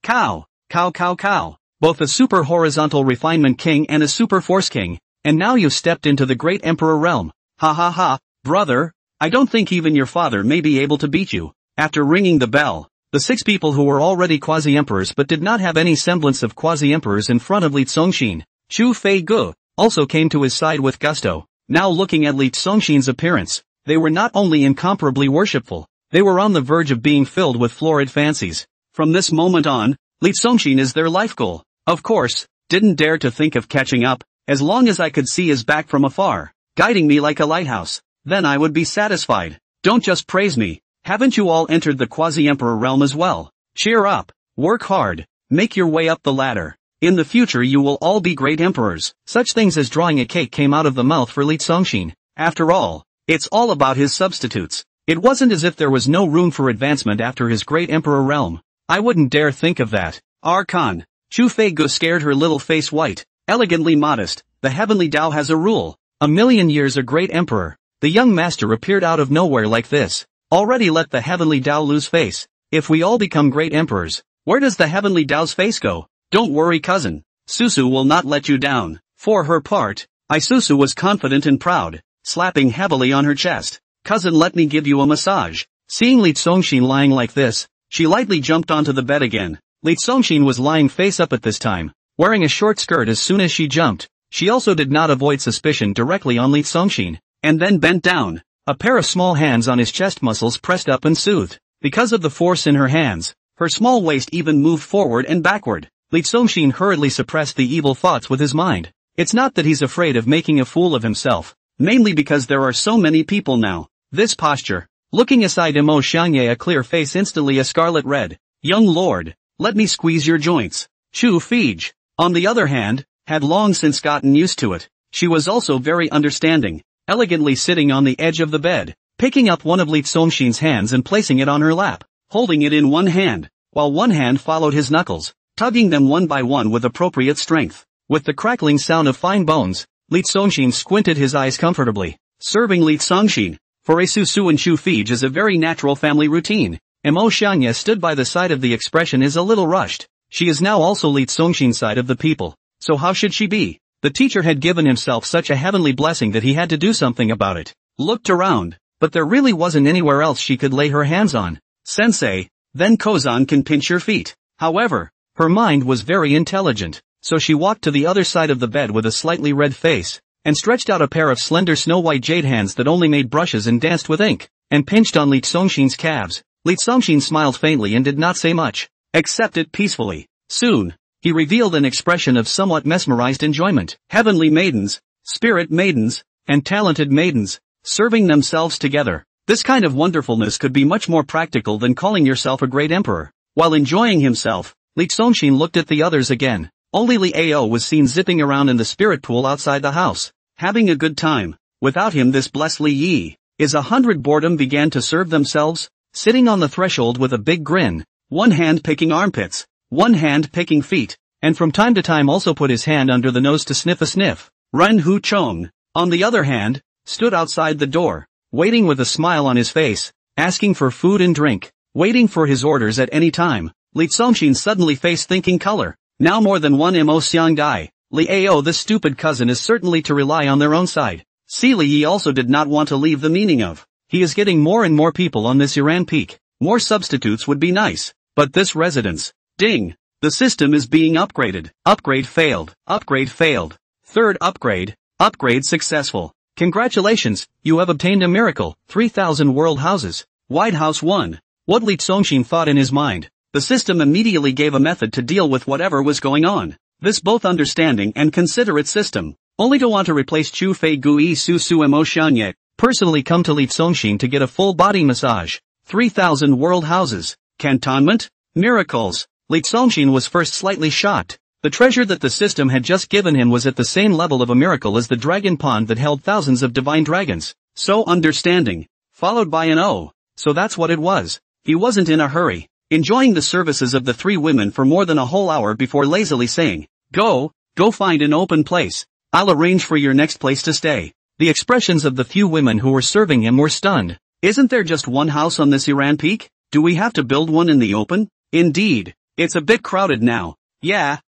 [SPEAKER 1] Cow. Both a super horizontal refinement king and a super force king, and now you've stepped into the great emperor realm. Ha, brother, I don't think even your father may be able to beat you. After ringing the bell, the 6 people who were already quasi-emperors but did not have any semblance of quasi-emperors in front of Li Congxin, Chu Fei Gu, also came to his side with gusto. Now looking at Li Congxin's appearance, they were not only incomparably worshipful, they were on the verge of being filled with florid fancies. From this moment on, Li Congxin is their life goal. Of course, didn't dare to think of catching up, as long as I could see his back from afar, guiding me like a lighthouse, then I would be satisfied. Don't just praise me, haven't you all entered the quasi-emperor realm as well? Cheer up, work hard, make your way up the ladder. In the future you will all be great emperors. Such things as drawing a cake came out of the mouth for Li Congxin. After all, it's all about his substitutes. It wasn't as if there was no room for advancement after his great emperor realm. I wouldn't dare think of that. Archon. Chu Fei Gu scared her little face white. Elegantly modest, the heavenly Tao has a rule. 1,000,000 years a great emperor. The young master appeared out of nowhere like this. Already let the heavenly Tao lose face. If we all become great emperors, where does the heavenly Tao's face go? Don't worry cousin, Susu will not let you down. For her part, Isusu was confident and proud, slapping heavily on her chest. Cousin, let me give you a massage. Seeing Li Congxin lying like this, she lightly jumped onto the bed again. Li Congxin was lying face up at this time, wearing a short skirt. As soon as she jumped, she also did not avoid suspicion directly on Li Congxin, and then bent down. A pair of small hands on his chest muscles pressed up and soothed. Because of the force in her hands, her small waist even moved forward and backward. Li Congxin hurriedly suppressed the evil thoughts with his mind. It's not that he's afraid of making a fool of himself, mainly because there are so many people now. This posture, looking aside Emo Xiangye, a clear face instantly a scarlet red. Young lord, let me squeeze your joints. Chu Feige, on the other hand, had long since gotten used to it. She was also very understanding, elegantly sitting on the edge of the bed, picking up one of Li Congxin's hands and placing it on her lap, holding it in one hand, while one hand followed his knuckles, tugging them one by one with appropriate strength. With the crackling sound of fine bones, Li Congxin squinted his eyes comfortably. Serving Li Congxin, for Isusu and Chu Feige, is a very natural family routine. Emo Xiangye stood by the side of the expression is a little rushed. She is now also Li Congxin's side of the people, so how should she be? The teacher had given himself such a heavenly blessing that he had to do something about it. Looked around, but there really wasn't anywhere else she could lay her hands on. Sensei, then Kozan can pinch your feet. However, her mind was very intelligent, so she walked to the other side of the bed with a slightly red face, and stretched out a pair of slender snow-white jade hands that only made brushes and danced with ink, and pinched on Li Congxin's calves. Li Congxin smiled faintly and did not say much, accepted peacefully. Soon, he revealed an expression of somewhat mesmerized enjoyment. Heavenly maidens, spirit maidens, and talented maidens, serving themselves together. This kind of wonderfulness could be much more practical than calling yourself a great emperor. While enjoying himself, Li Congxin looked at the others again. Only Li Ao was seen zipping around in the spirit pool outside the house, having a good time. Without him this blessed Li Yi, is 100 boredom began to serve themselves, sitting on the threshold with a big grin, one hand picking armpits, one hand picking feet, and from time to time also put his hand under the nose to sniff a sniff. Ren Hu Chong, on the other hand, stood outside the door, waiting with a smile on his face, asking for food and drink, waiting for his orders at any time. Li Congxin suddenly faced thinking color. Now more than one Emo Xiangdai, Liao, this stupid cousin is certainly to rely on their own side. See, Li also did not want to leave the meaning of. He is getting more and more people on this Iran peak. More substitutes would be nice. But this residence. Ding. The system is being upgraded. Upgrade failed. Upgrade failed. Third upgrade. Upgrade successful. Congratulations, you have obtained a miracle. 3,000 world houses. White House 1. What Li Tsongxin thought in his mind. The system immediately gave a method to deal with whatever was going on. This both understanding and considerate system. Only to want to replace Chu Fei Gui Su Su Emotion personally come to Li Tsongxin to get a full body massage. 3,000 world houses. Cantonment? Miracles. Li Tsongxin was first slightly shocked. The treasure that the system had just given him was at the same level of a miracle as the dragon pond that held thousands of divine dragons. So understanding. Followed by an O. So that's what it was. He wasn't in a hurry, enjoying the services of the three women for more than a whole hour before lazily saying, Go find an open place. I'll arrange for your next place to stay. The expressions of the few women who were serving him were stunned. Isn't there just one house on this Iran peak? Do we have to build one in the open? Indeed. It's a bit crowded now. Yeah,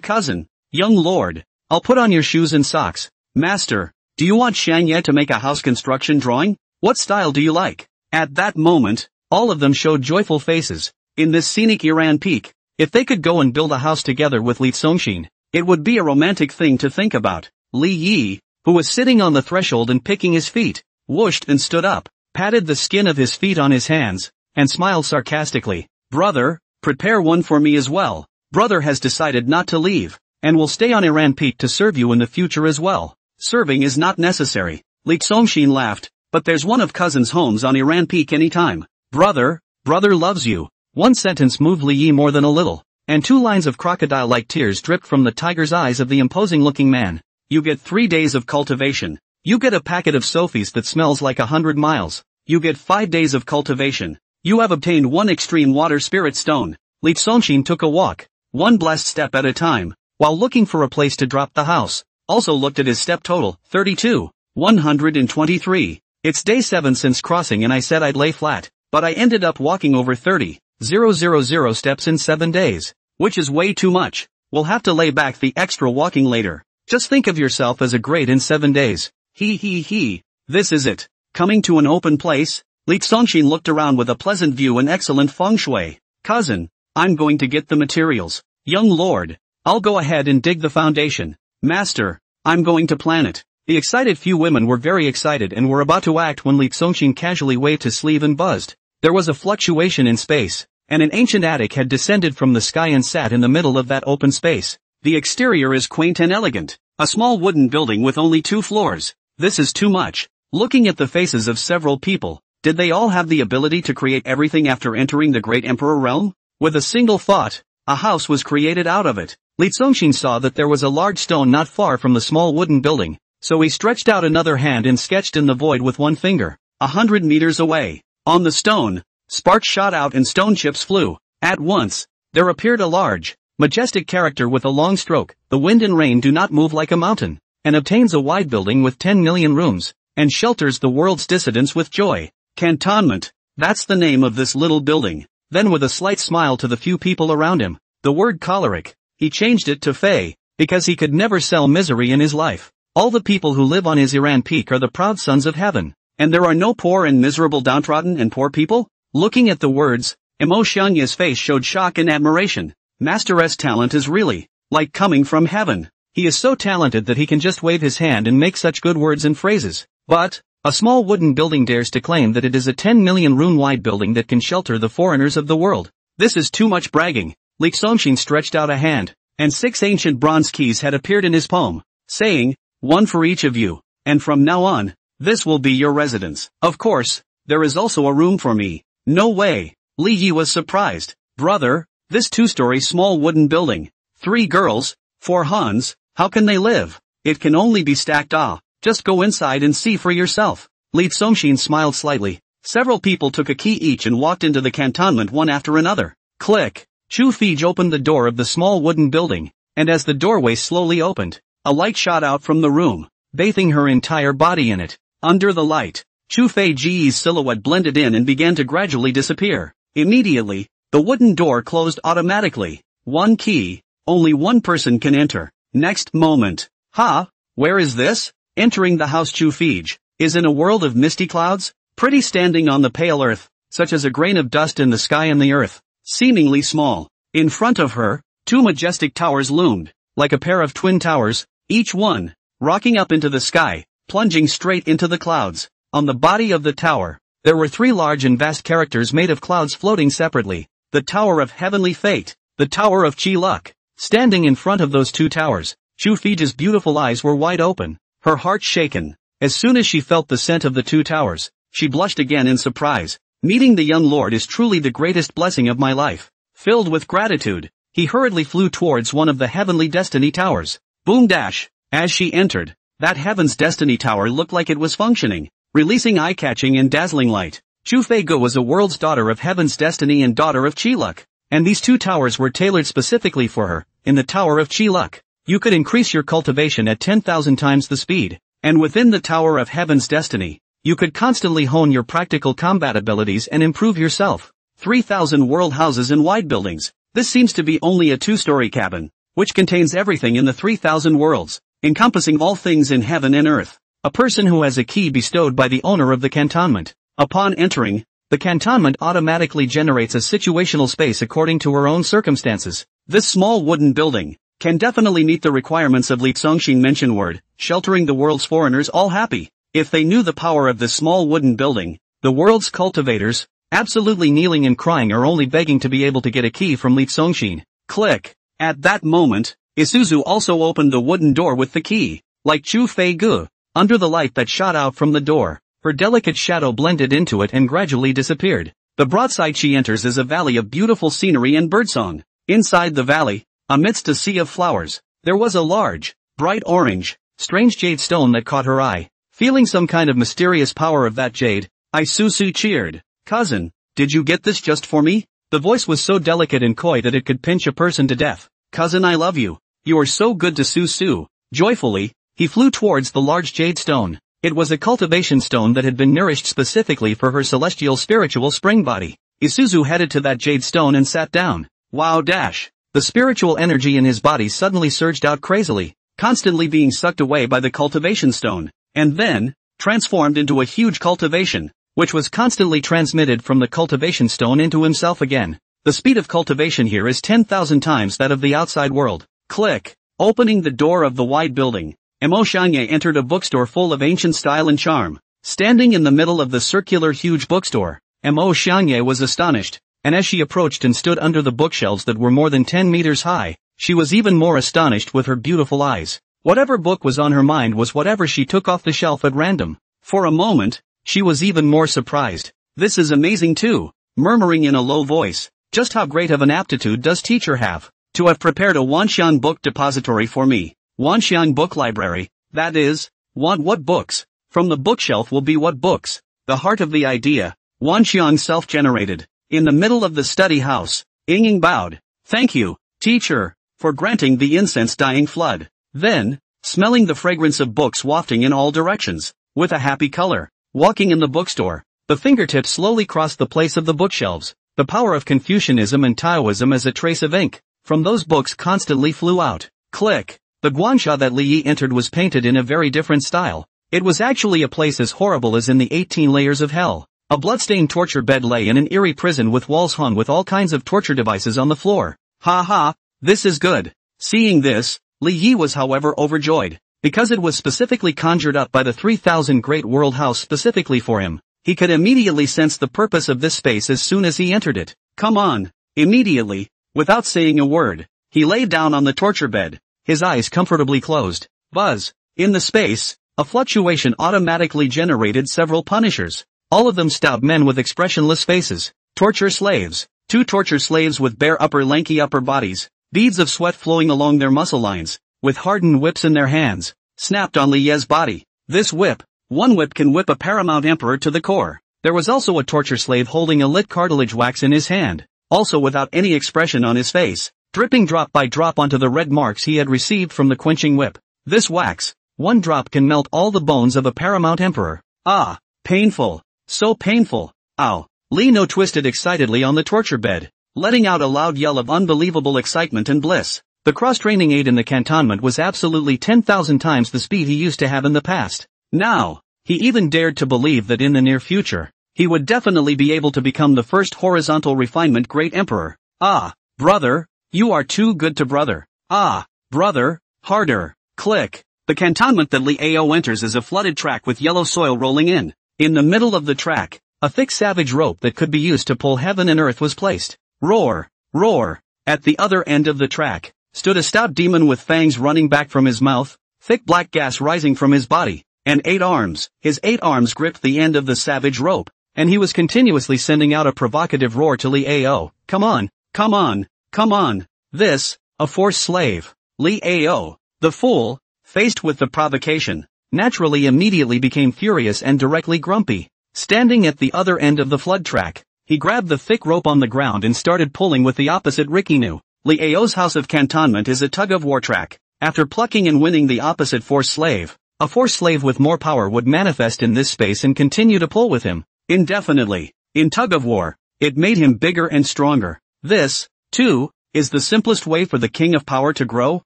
[SPEAKER 1] cousin. Young lord. I'll put on your shoes and socks. Master, do you want Shangye to make a house construction drawing? What style do you like? At that moment, all of them showed joyful faces. In this scenic Iran peak, if they could go and build a house together with Li Tsongxin, it would be a romantic thing to think about. Li Yi, who was sitting on the threshold and picking his feet, whooshed and stood up, patted the skin of his feet on his hands, and smiled sarcastically. Brother, prepare one for me as well. Brother has decided not to leave, and will stay on Iran peak to serve you in the future as well. Serving is not necessary. Li Tsongxin laughed, but there's one of cousin's homes on Iran peak anytime. Brother loves you. One sentence moved Li Yi more than a little, and 2 lines of crocodile-like tears dripped from the tiger's eyes of the imposing-looking man. You get 3 days of cultivation. You get a packet of Sophies that smells like 100 miles. You get 5 days of cultivation. You have obtained 1 extreme water spirit stone. Li Tsongxin took a walk, 1 blessed step at a time, while looking for a place to drop the house. Also looked at his step total, 32, 123. It's day 7 since crossing and I said I'd lay flat, but I ended up walking over 30,000 steps in 7 days, which is way too much. We'll have to lay back the extra walking later. Just think of yourself as a great in 7 days. He. This is it. Coming to an open place? Li Tsongxin looked around with a pleasant view and excellent feng shui. Cousin, I'm going to get the materials. Young lord, I'll go ahead and dig the foundation. Master, I'm going to plan it. The excited few women were very excited and were about to act when Li Tsongxin casually waved his sleeve and buzzed. There was a fluctuation in space, and an ancient attic had descended from the sky and sat in the middle of that open space. The exterior is quaint and elegant. A small wooden building with only 2 floors. This is too much. Looking at the faces of several people, did they all have the ability to create everything after entering the great emperor realm? With a single thought, a house was created out of it. Li Tsongxin saw that there was a large stone not far from the small wooden building, so he stretched out another hand and sketched in the void with 1 finger. 100 meters away, on the stone, sparks shot out and stone chips flew. At once, there appeared a large, majestic character with a long stroke. The wind and rain do not move like a mountain, and obtains a wide building with 10 million rooms, and shelters the world's dissidents with joy. Cantonment. That's the name of this little building. Then with a slight smile to the few people around him, the word choleric, he changed it to fey, because he could never sell misery in his life. All the people who live on his Iran peak are the proud sons of heaven, and there are no poor and miserable downtrodden and poor people? Looking at the words, Emotionya's face showed shock and admiration. Master's talent is really, like coming from heaven. He is so talented that he can just wave his hand and make such good words and phrases. But, a small wooden building dares to claim that it is a 10 million room wide building that can shelter the foreigners of the world. This is too much bragging. Li Tsongxin stretched out a hand, and 6 ancient bronze keys had appeared in his palm, saying, 1 for each of you, and from now on, this will be your residence. Of course, there is also a room for me. No way. Li Yi was surprised. Brother, this 2-story small wooden building, 3 girls, 4 Huns, how can they live? It can only be stacked. Just go inside and see for yourself. Li Tsongxin smiled slightly. Several people took a key each and walked into the cantonment one after another. Click. Chu Fij opened the door of the small wooden building, and as the doorway slowly opened, a light shot out from the room, bathing her entire body in it. Under the light, Chu Feiji's silhouette blended in and began to gradually disappear. Immediately, the wooden door closed automatically. 1 key, only 1 person can enter. Next moment. Ha! Where is this? Entering the house Chu Fij is in a world of misty clouds, pretty standing on the pale earth, such as a grain of dust in the sky and the earth, seemingly small. In front of her, two majestic towers loomed, like a pair of twin towers, each one, rocking up into the sky, plunging straight into the clouds. On the body of the tower, there were three large and vast characters made of clouds floating separately. The Tower of Heavenly Fate, the Tower of Chi Luck. Standing in front of those two towers, Chu Fij's beautiful eyes were wide open, her heart shaken. As soon as she felt the scent of the two towers, she blushed again in surprise. Meeting the young lord is truly the greatest blessing of my life. Filled with gratitude, he hurriedly flew towards one of the heavenly destiny towers. Boom dash! As she entered, that heaven's destiny tower looked like it was functioning, releasing eye-catching and dazzling light. Chu Feigu was a world's daughter of heaven's destiny and daughter of Chi Luck, and these two towers were tailored specifically for her. In the Tower of Chi Luck, you could increase your cultivation at 10,000 times the speed, and within the Tower of Heaven's Destiny, you could constantly hone your practical combat abilities and improve yourself. 3,000 world houses and wide buildings. This seems to be only a two-story cabin, which contains everything in the 3,000 worlds, encompassing all things in heaven and earth. A person who has a key bestowed by the owner of the cantonment. Upon entering, the cantonment automatically generates a situational space according to her own circumstances. This small wooden building can definitely meet the requirements of Li Zongxin mention word, sheltering the world's foreigners all happy. If they knew the power of this small wooden building, the world's cultivators, absolutely kneeling and crying or only begging to be able to get a key from Li Zongxin. Click. At that moment, Isuzu also opened the wooden door with the key. Like Chu Feigu, under the light that shot out from the door, her delicate shadow blended into it and gradually disappeared. The broadside she enters is a valley of beautiful scenery and birdsong. Inside the valley, amidst a sea of flowers, there was a large, bright orange, strange jade stone that caught her eye. Feeling some kind of mysterious power of that jade, Isuzu cheered. Cousin, did you get this just for me? The voice was so delicate and coy that it could pinch a person to death. Cousin, I love you. You are so good to Susu. Joyfully, he flew towards the large jade stone. It was a cultivation stone that had been nourished specifically for her celestial spiritual spring body. Isuzu headed to that jade stone and sat down. Wow dash! The spiritual energy in his body suddenly surged out crazily, constantly being sucked away by the cultivation stone, and then, transformed into a huge cultivation, which was constantly transmitted from the cultivation stone into himself again. The speed of cultivation here is 10,000 times that of the outside world. Click. Opening the door of the wide building, Mo Xiangye entered a bookstore full of ancient style and charm. Standing in the middle of the circular huge bookstore, Mo Xiangye was astonished, and as she approached and stood under the bookshelves that were more than 10 meters high, she was even more astonished with her beautiful eyes. Whatever book was on her mind was whatever she took off the shelf at random. For a moment, she was even more surprised. This is amazing too, murmuring in a low voice. Just how great of an aptitude does teacher have to have prepared a Wanxiang book depository for me? Wanxiang book library, that is, what books? From the bookshelf will be what books? The heart of the idea, Wanxiang self-generated. In the middle of the study house, Ying bowed. Thank you, teacher, for granting the incense-dying flood. Then, smelling the fragrance of books wafting in all directions, with a happy color, walking in the bookstore, the fingertips slowly crossed the place of the bookshelves. The power of Confucianism and Taoism as a trace of ink from those books constantly flew out. Click. The guansha that Li Yi entered was painted in a very different style. It was actually a place as horrible as in the 18 layers of hell. A bloodstained torture bed lay in an eerie prison with walls hung with all kinds of torture devices on the floor. Ha ha, this is good. Seeing this, Li Yi was however overjoyed, because it was specifically conjured up by the 3,000 Great World House specifically for him. He could immediately sense the purpose of this space as soon as he entered it. Come on. Immediately, without saying a word, he lay down on the torture bed, his eyes comfortably closed. Buzz. In the space, a fluctuation automatically generated several punishers. All of them stout men with expressionless faces. Torture slaves. 2 torture slaves with bare lanky upper bodies, beads of sweat flowing along their muscle lines, with hardened whips in their hands, snapped on Li Ye's body. This whip. One whip can whip a paramount emperor to the core. There was also a torture slave holding a lit cartilage wax in his hand, also without any expression on his face, dripping drop by drop onto the red marks he had received from the quenching whip. This wax, 1 drop can melt all the bones of a paramount emperor. Ah, painful. So painful. Ow. Li No twisted excitedly on the torture bed, letting out a loud yell of unbelievable excitement and bliss. The cross-training aid in the cantonment was absolutely 10,000 times the speed he used to have in the past. Now, he even dared to believe that in the near future, he would definitely be able to become the first horizontal refinement great emperor. Ah, brother, you are too good to brother. Ah, brother, harder. Click. The cantonment that Li Ao enters is a flooded track with yellow soil rolling in. In the middle of the track, a thick savage rope that could be used to pull heaven and earth was placed. Roar, roar. At the other end of the track, stood a stout demon with fangs running back from his mouth, thick black gas rising from his body, and 8 arms. His 8 arms gripped the end of the savage rope, and he was continuously sending out a provocative roar to Li Ao. Come on, come on, come on. This, a forced slave. Li Ao, the fool, faced with the provocation, naturally immediately became furious and directly grumpy. Standing at the other end of the flood track, he grabbed the thick rope on the ground and started pulling with the opposite Rikinu. Li Ao's House of Cantonment is a tug-of-war track. After plucking and winning the opposite forced slave, a forced slave with more power would manifest in this space and continue to pull with him indefinitely. In tug-of-war, it made him bigger and stronger. This, too, is the simplest way for the king of power to grow.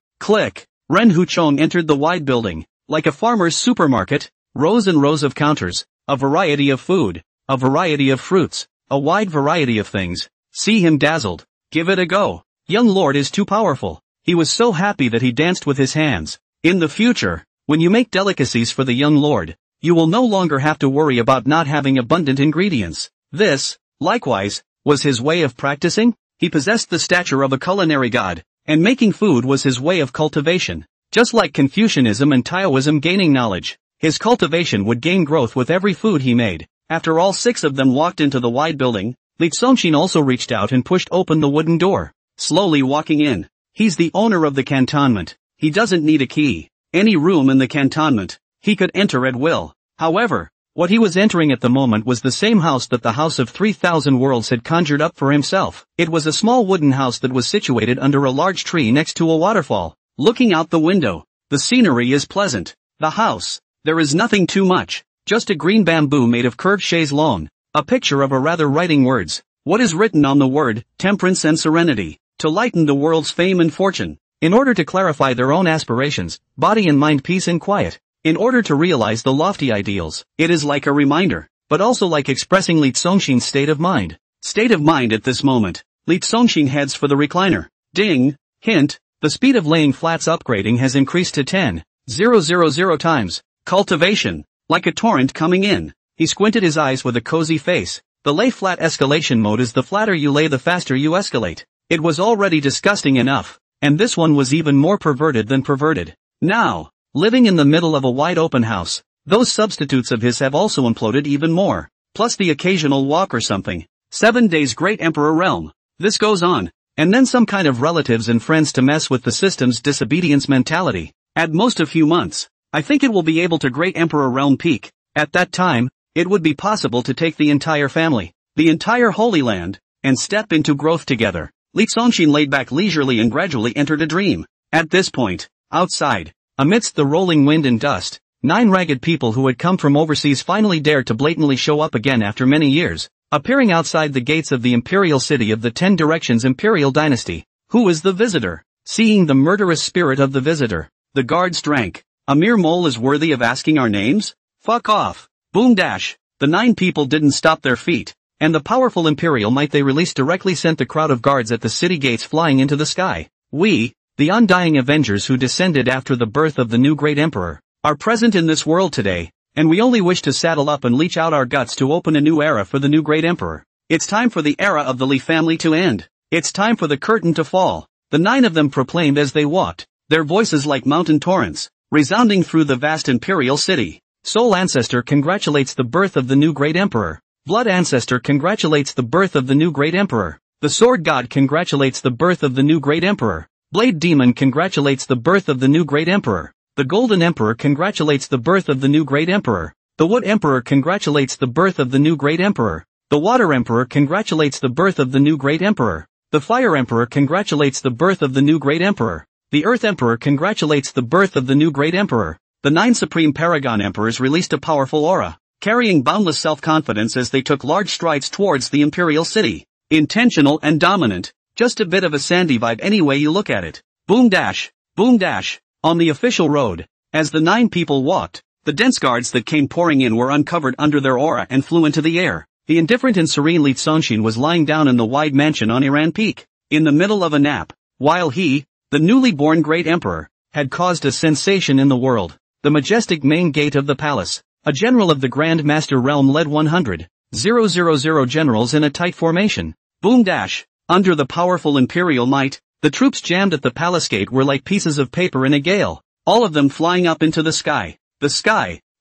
[SPEAKER 1] Click. Ren Huchong entered the wide building. Like a farmer's supermarket, rows and rows of counters, a variety of food, a variety of fruits, a wide variety of things. See him dazzled. Give it a go. Young lord is too powerful. He was so happy that he danced with his hands. In the future, when you make delicacies for the young lord, you will no longer have to worry about not having abundant ingredients. This, likewise, was his way of practicing. He possessed the stature of a culinary god, and making food was his way of cultivation. Just like Confucianism and Taoism gaining knowledge, his cultivation would gain growth with every food he made. After all 6 of them walked into the wide building, Li Zongxin also reached out and pushed open the wooden door. Slowly walking in. He's the owner of the cantonment. He doesn't need a key. Any room in the cantonment, he could enter at will. However, what he was entering at the moment was the same house that the House of 3,000 Worlds had conjured up for himself. It was a small wooden house that was situated under a large tree next to a waterfall. Looking out the window, the scenery is pleasant. The house, there is nothing too much, just a green bamboo made of curved chaise lawn. A picture of a rather writing words. What is written on the word, temperance and serenity? To lighten the world's fame and fortune, in order to clarify their own aspirations, body and mind peace and quiet, in order to realize the lofty ideals. It is like a reminder, but also like expressing Li Zongxin's state of mind. State of mind at this moment. Li Zongxin heads for the recliner. Ding, hint, the speed of laying flats upgrading has increased to 10,000 times. Cultivation, like a torrent coming in. He squinted his eyes with a cozy face. The lay flat escalation mode is the flatter you lay the faster you escalate. It was already disgusting enough, and this one was even more perverted than perverted. Now, living in the middle of a wide open house, those substitutes of his have also imploded even more, plus the occasional walk or something. 7 days Great Emperor Realm. This goes on, and then some kind of relatives and friends to mess with the system's disobedience mentality. At most a few months, I think it will be able to Great Emperor Realm peak. At that time, it would be possible to take the entire family, the entire Holy Land, and step into growth together. Li Zongxin laid back leisurely and gradually entered a dream. At this point, outside, amidst the rolling wind and dust, 9 ragged people who had come from overseas finally dared to blatantly show up again after many years, appearing outside the gates of the imperial city of the 10 Directions imperial dynasty. Who is the visitor? Seeing the murderous spirit of the visitor, the guards drank. A mere mole is worthy of asking our names? Fuck off. Boom dash. The 9 people didn't stop their feet. And the powerful imperial might they released directly sent the crowd of guards at the city gates flying into the sky. We, the undying Avengers who descended after the birth of the new great emperor, are present in this world today, and we only wish to saddle up and leech out our guts to open a new era for the new great emperor. It's time for the era of the Li family to end. It's time for the curtain to fall. The 9 of them proclaimed as they walked, their voices like mountain torrents, resounding through the vast imperial city. Soul Ancestor congratulates the birth of the new great emperor. Blood Ancestor congratulates the birth of the new great emperor. The Sword God congratulates the birth of the new great emperor. Blade Demon congratulates the birth of the new great emperor. The Golden Emperor congratulates the birth of the new great emperor. The Wood Emperor congratulates the birth of the new great emperor. The Water Emperor congratulates the birth of the new great emperor. The Fire Emperor congratulates the birth of the new great emperor. The Earth Emperor congratulates the birth of the new great emperor. The 9 Supreme Paragon Emperors released a powerful aura, carrying boundless self-confidence as they took large strides towards the imperial city. Intentional and dominant, just a bit of a Sandy vibe any way you look at it. Boom dash, boom dash, on the official road. As the 9 people walked, the dense guards that came pouring in were uncovered under their aura and flew into the air. The indifferent and serene Li Cixin was lying down in the wide mansion on Iran Peak, in the middle of a nap, while he, the newly born great emperor, had caused a sensation in the world. The majestic main gate of the palace, a general of the Grand Master realm led 100,000 generals in a tight formation. Boom dash, under the powerful imperial might, the troops jammed at the palace gate were like pieces of paper in a gale, all of them flying up into the sky,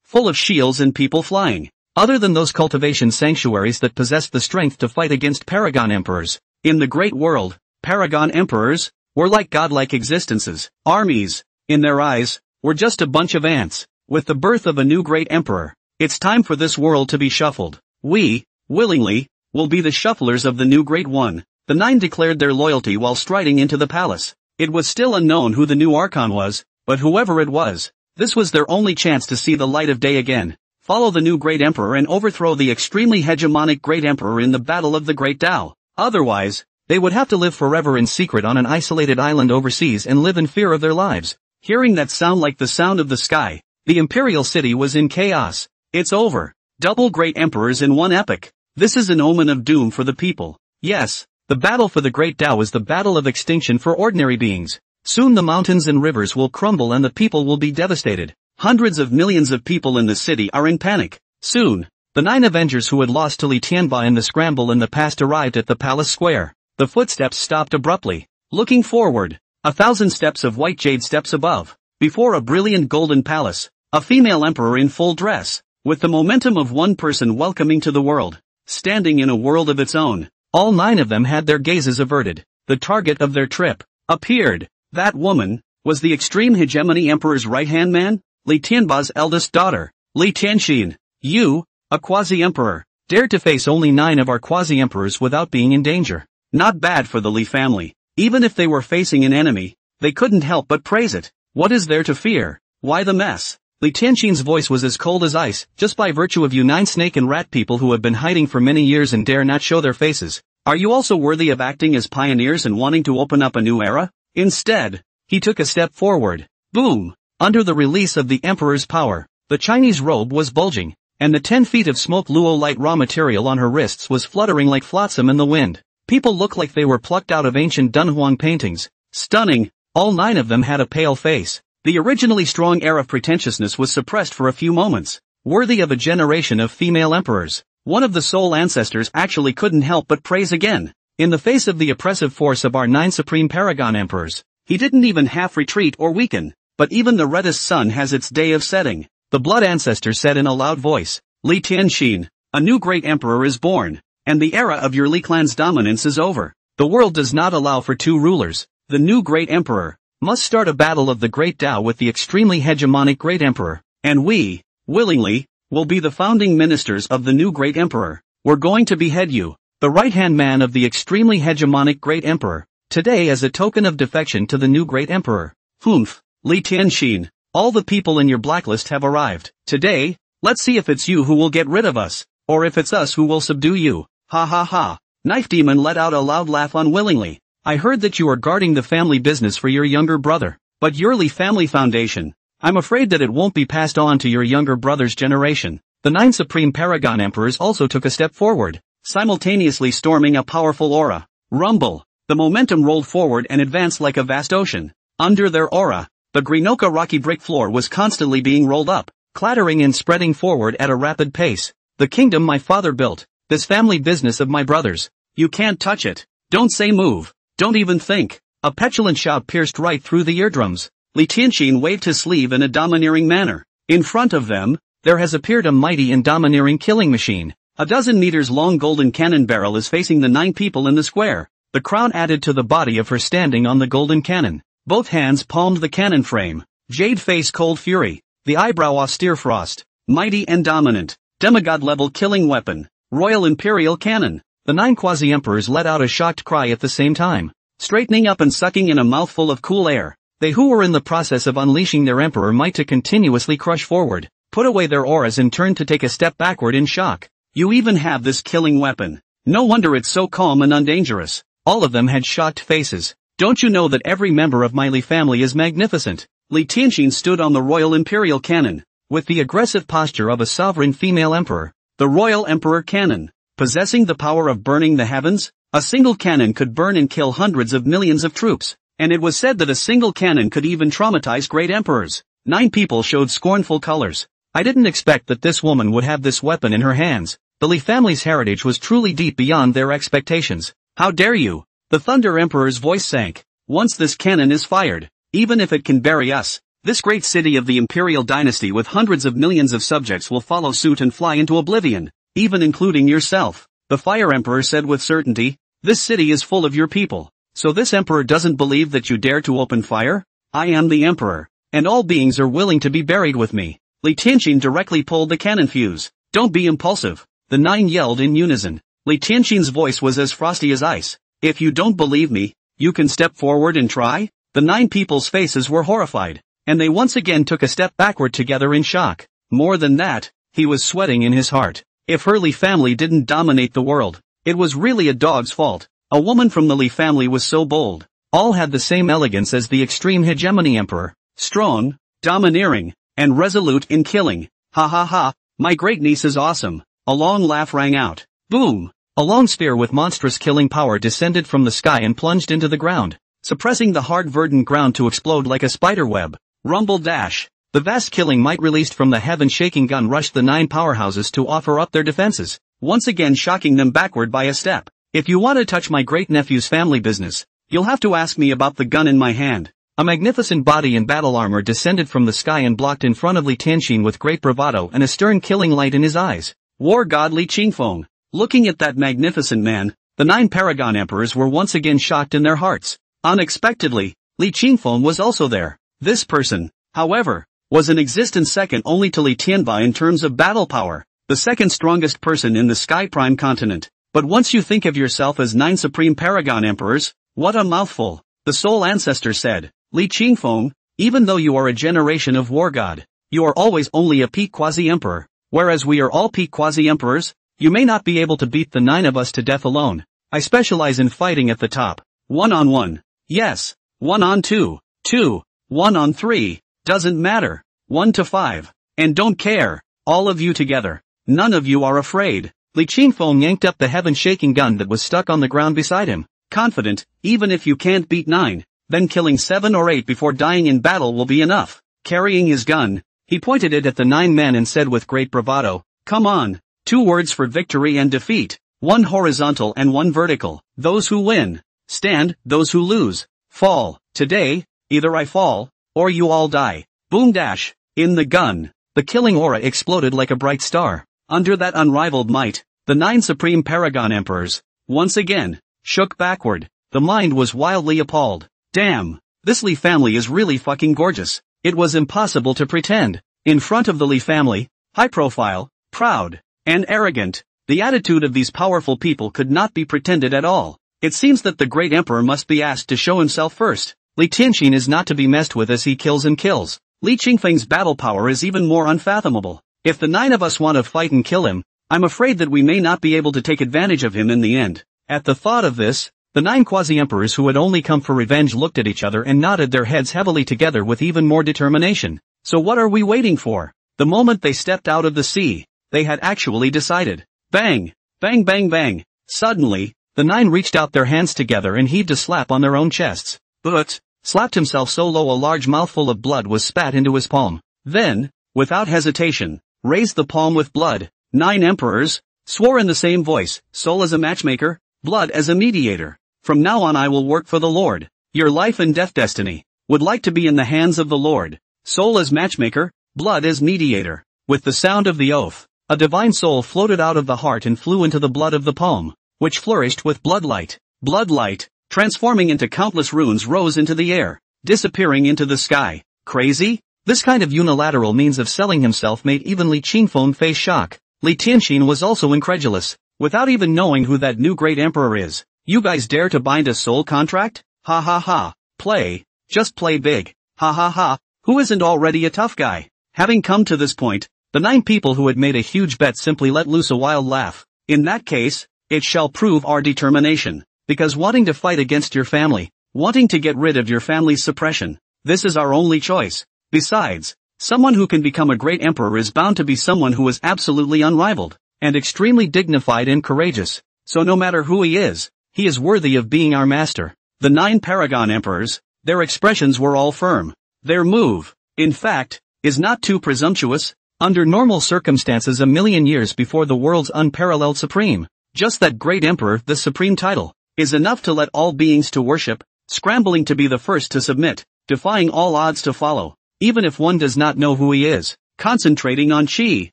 [SPEAKER 1] full of shields and people flying. Other than those cultivation sanctuaries that possessed the strength to fight against paragon emperors, in the great world, paragon emperors were like godlike existences. Armies, in their eyes, were just a bunch of ants. With the birth of a new great emperor, it's time for this world to be shuffled. We, willingly, will be the shufflers of the new great one. The 9 declared their loyalty while striding into the palace. It was still unknown who the new archon was, but whoever it was, this was their only chance to see the light of day again. Follow the new great emperor and overthrow the extremely hegemonic great emperor in the battle of the Great Tao. Otherwise, they would have to live forever in secret on an isolated island overseas and live in fear of their lives. Hearing that sound like the sound of the sky, the imperial city was in chaos. It's over. Double great emperors in one epoch. This is an omen of doom for the people. Yes, the battle for the Great Tao is the battle of extinction for ordinary beings. Soon the mountains and rivers will crumble and the people will be devastated. Hundreds of millions of people in the city are in panic. Soon, the 9 Avengers who had lost to Li Tianba in the scramble in the past arrived at the palace square. The footsteps stopped abruptly. Looking forward, 1,000 steps of white jade steps above. Before a brilliant golden palace, a female emperor in full dress, with the momentum of one person welcoming to the world, standing in a world of its own. All 9 of them had their gazes averted. The target of their trip appeared. That woman was the extreme hegemony emperor's right-hand man, Li Tianba's eldest daughter, Li Tianxin. You, a quasi-emperor, dared to face only 9 of our quasi-emperors without being in danger. Not bad for the Li family. Even if they were facing an enemy, they couldn't help but praise it. What is there to fear? Why the mess? Li Tianxin's voice was as cold as ice, just by virtue of you 9 snake and rat people who have been hiding for many years and dare not show their faces. Are you also worthy of acting as pioneers and wanting to open up a new era? Instead, he took a step forward. Boom! Under the release of the emperor's power, the Chinese robe was bulging, and the 10 feet of smoke luo light raw material on her wrists was fluttering like flotsam in the wind. People looked like they were plucked out of ancient Dunhuang paintings. Stunning! All 9 of them had a pale face. The originally strong air of pretentiousness was suppressed for a few moments. Worthy of a generation of female emperors. One of the Soul ancestors actually couldn't help but praise again. In the face of the oppressive force of our 9 supreme paragon emperors, he didn't even half retreat or weaken. But even the reddest sun has its day of setting. The blood ancestor said in a loud voice, Li Tianxin, a new great emperor is born, and the era of your Li clan's dominance is over. The world does not allow for 2 rulers. The new great emperor must start a battle of the Great Tao with the extremely hegemonic great emperor, and we, willingly, will be the founding ministers of the new great emperor. We're going to behead you, the right-hand man of the extremely hegemonic great emperor, today as a token of defection to the new great emperor. Humph. Li Tianxin, all the people in your blacklist have arrived. Today, let's see if it's you who will get rid of us, or if it's us who will subdue you. Ha ha ha. Knife Demon let out a loud laugh unwillingly. I heard that you are guarding the family business for your younger brother, but your Li Family Foundation, I'm afraid that it won't be passed on to your younger brother's generation. The 9 supreme paragon emperors also took a step forward, simultaneously storming a powerful aura. Rumble. The momentum rolled forward and advanced like a vast ocean. Under their aura, the Greenoka rocky brick floor was constantly being rolled up, clattering and spreading forward at a rapid pace. The kingdom my father built, this family business of my brother's. You can't touch it. Don't say move. Don't even think. A petulant shout pierced right through the eardrums. Li Tianxin waved his sleeve in a domineering manner. In front of them, there has appeared a mighty and domineering killing machine. A 12 meters long golden cannon barrel is facing the 9 people in the square. The crown added to the body of her standing on the golden cannon. Both hands palmed the cannon frame. Jade face cold fury. The eyebrow austere frost. Mighty and dominant. Demigod-level killing weapon. Royal Imperial cannon. The 9 quasi-emperors let out a shocked cry at the same time. Straightening up and sucking in a mouthful of cool air. They who were in the process of unleashing their emperor might to continuously crush forward, put away their auras and turn to take a step backward in shock. You even have this killing weapon. No wonder it's so calm and undangerous. All of them had shocked faces. Don't you know that every member of my Li family is magnificent? Li Tianxin stood on the royal imperial cannon, with the aggressive posture of a sovereign female emperor. The royal emperor cannon, possessing the power of burning the heavens, a single cannon could burn and kill hundreds of millions of troops, and it was said that a single cannon could even traumatize great emperors. 9 people showed scornful colors. I didn't expect that this woman would have this weapon in her hands. The Li family's heritage was truly deep beyond their expectations. How dare you? The Thunder Emperor's voice sank. Once this cannon is fired, even if it can bury us, this great city of the imperial dynasty with hundreds of millions of subjects will follow suit and fly into oblivion, even including yourself. The Fire Emperor said with certainty, this city is full of your people. So this emperor doesn't believe that you dare to open fire? I am the emperor, and all beings are willing to be buried with me. Li Tianxin directly pulled the cannon fuse. Don't be impulsive. The 9 yelled in unison. Li Tianxin's voice was as frosty as ice. If you don't believe me, you can step forward and try? The 9 people's faces were horrified, and they once again took a step backward together in shock. More than that, he was sweating in his heart. If her Li family didn't dominate the world, it was really a dog's fault. A woman from the Li family was so bold. All had the same elegance as the extreme hegemony emperor. Strong, domineering, and resolute in killing. Ha ha ha, my great niece is awesome. A long laugh rang out. Boom! A long spear with monstrous killing power descended from the sky and plunged into the ground, suppressing the hard verdant ground to explode like a spider web. Rumble dash. The vast killing might released from the heaven-shaking gun rushed the 9 powerhouses to offer up their defenses, once again shocking them backward by a step. If you want to touch my great-nephew's family business, you'll have to ask me about the gun in my hand. A magnificent body in battle armor descended from the sky and blocked in front of Li Tianxin with great bravado and a stern killing light in his eyes. War god Li Qingfeng. Looking at that magnificent man, the 9 paragon emperors were once again shocked in their hearts. Unexpectedly, Li Qingfeng was also there. This person, however, was in existence second only to Li Tianba in terms of battle power, the second strongest person in the Sky Prime continent. But once you think of yourself as 9 supreme paragon emperors, what a mouthful. The Soul Ancestor said, Li Qingfeng, even though you are a generation of war god, you are always only a peak quasi-emperor, whereas we are all peak quasi-emperors. You may not be able to beat the 9 of us to death alone. I specialize in fighting at the top. 1-on-1. Yes. 1-on-2. 2. 1-on-3. Doesn't matter. 1-to-5. And don't care. All of you together. None of you are afraid. Li Qingfeng yanked up the heaven-shaking gun that was stuck on the ground beside him. Confident, even if you can't beat 9, then killing 7 or 8 before dying in battle will be enough. Carrying his gun, he pointed it at the 9 men and said with great bravado, come on. 2 words for victory and defeat. 1 horizontal and 1 vertical. Those who win stand, those who lose fall. Today, either I fall, or you all die. Boom dash. In the gun, the killing aura exploded like a bright star. Under that unrivaled might, the 9 supreme paragon emperors, once again, shook backward. The mind was wildly appalled. Damn, this Li family is really fucking gorgeous. It was impossible to pretend. In front of the Li family, high profile, proud, and arrogant, the attitude of these powerful people could not be pretended at all. It seems that the great emperor must be asked to show himself first. Li Tianxin is not to be messed with as he kills and kills. Li Qingfeng's battle power is even more unfathomable. If the 9 of us want to fight and kill him, I'm afraid that we may not be able to take advantage of him in the end. At the thought of this, the 9 quasi-emperors who had only come for revenge looked at each other and nodded their heads heavily together with even more determination. So what are we waiting for? The moment they stepped out of the sea, they had actually decided. Bang! Bang bang bang! Suddenly, the 9 reached out their hands together and heaved a slap on their own chests. But, slapped himself so low a large mouthful of blood was spat into his palm. Then, without hesitation, raised the palm with blood. 9 emperors swore in the same voice, soul as a matchmaker, blood as a mediator. From now on I will work for the Lord. Your life and death destiny would like to be in the hands of the Lord. Soul as matchmaker, blood as mediator. With the sound of the oath, a divine soul floated out of the heart and flew into the blood of the palm, which flourished with bloodlight. Bloodlight, transforming into countless runes, rose into the air, disappearing into the sky. Crazy? This kind of unilateral means of selling himself made even Li Qingfeng face shock. Li Tianxin was also incredulous. Without even knowing who that new great emperor is, you guys dare to bind a soul contract? Ha ha ha. Play. Just play big. Ha ha ha. Who isn't already a tough guy? Having come to this point, the 9 people who had made a huge bet simply let loose a wild laugh. In that case, it shall prove our determination. Because wanting to fight against your family, Wanting to get rid of your family's suppression. This is our only choice. Besides, someone who can become a great emperor is bound to be someone who is absolutely unrivaled, and extremely dignified and courageous. So no matter who he is worthy of being our master. The 9 paragon emperors, their expressions were all firm. Their move, in fact, is not too presumptuous. Under normal circumstances, a million years before the world's unparalleled supreme, just that great emperor, the supreme title, is enough to let all beings to worship, scrambling to be the first to submit, defying all odds to follow, even if one does not know who he is, concentrating on chi,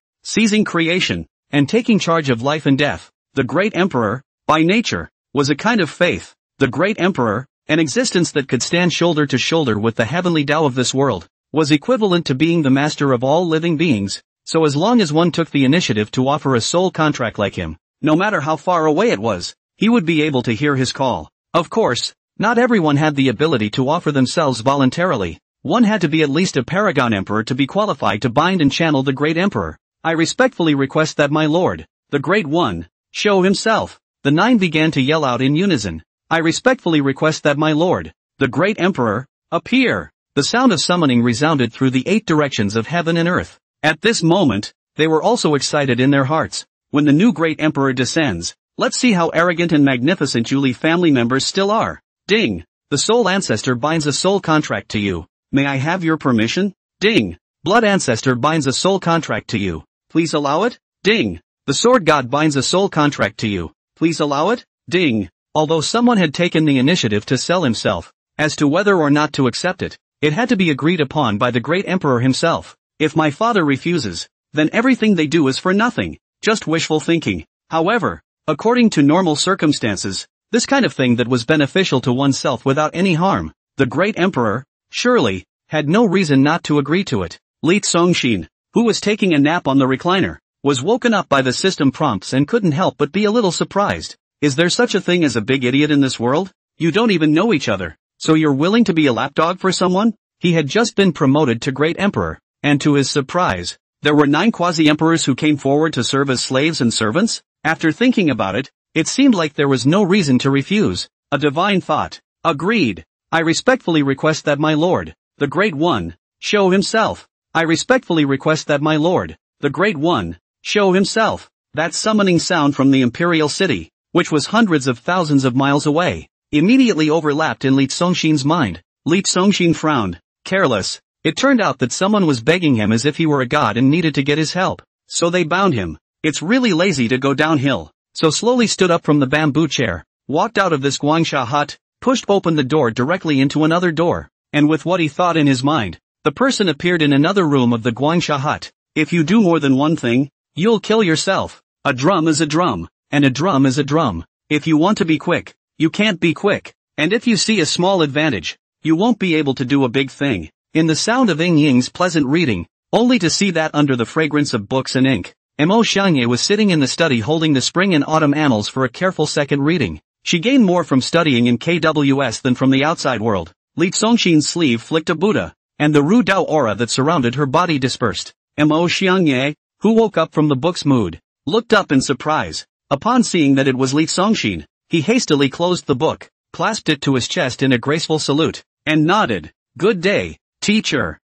[SPEAKER 1] seizing creation, and taking charge of life and death. The great emperor, by nature, was a kind of faith. The great emperor, an existence that could stand shoulder to shoulder with the heavenly Tao of this world, was equivalent to being the master of all living beings. So as long as one took the initiative to offer a soul contract like him, no matter how far away it was, he would be able to hear his call. Of course, not everyone had the ability to offer themselves voluntarily. One had to be at least a paragon emperor to be qualified to bind and channel the great emperor. I respectfully request that my lord, the great one, show himself. The 9 began to yell out in unison. I respectfully request that my lord, the great emperor, appear. The sound of summoning resounded through the 8 directions of heaven and earth. At this moment, they were also excited in their hearts. When the new great emperor descends, let's see how arrogant and magnificent you family members still are. Ding! The soul ancestor binds a soul contract to you. May I have your permission? Ding! Blood ancestor binds a soul contract to you. Please allow it? Ding! The sword god binds a soul contract to you. Please allow it? Ding! Although someone had taken the initiative to sell himself, as to whether or not to accept it, it had to be agreed upon by the great emperor himself. If my father refuses, then everything they do is for nothing, just wishful thinking. However, according to normal circumstances, this kind of thing that was beneficial to oneself without any harm, the great emperor, surely, had no reason not to agree to it. Li Tsongxin, who was taking a nap on the recliner, was woken up by the system prompts and couldn't help but be a little surprised. Is there such a thing as a big idiot in this world? You don't even know each other, so you're willing to be a lapdog for someone? He had just been promoted to great emperor, and to his surprise, there were 9 quasi-emperors who came forward to serve as slaves and servants. After thinking about it, it seemed like there was no reason to refuse. A divine thought. Agreed. I respectfully request that my lord, the great one, show himself. I respectfully request that my lord, the great one, show himself. That summoning sound from the imperial city, which was hundreds of thousands of miles away, immediately overlapped in Li Tsongxin's mind. Li Tsongxin frowned. Careless. It turned out that someone was begging him as if he were a god and needed to get his help. So they bound him. It's really lazy to go downhill. So slowly stood up from the bamboo chair, walked out of this guangsha hut, pushed open the door directly into another door, and with what he thought in his mind, the person appeared in another room of the guangsha hut. If you do more than one thing, you'll kill yourself. A drum is a drum, and a drum is a drum. If you want to be quick, you can't be quick. And if you see a small advantage, you won't be able to do a big thing. In the sound of Ying Ying's pleasant reading, only to see that under the fragrance of books and ink, Mo Xiangye was sitting in the study holding the spring and autumn annals for a careful second reading. She gained more from studying in KWS than from the outside world. Li Tsongxin's sleeve flicked a Buddha, and the Ru Dao aura that surrounded her body dispersed. Mo Xiangye, who woke up from the book's mood, looked up in surprise. Upon seeing that it was Li Tsongxin, he hastily closed the book, clasped it to his chest in a graceful salute, and nodded. Good day, teacher.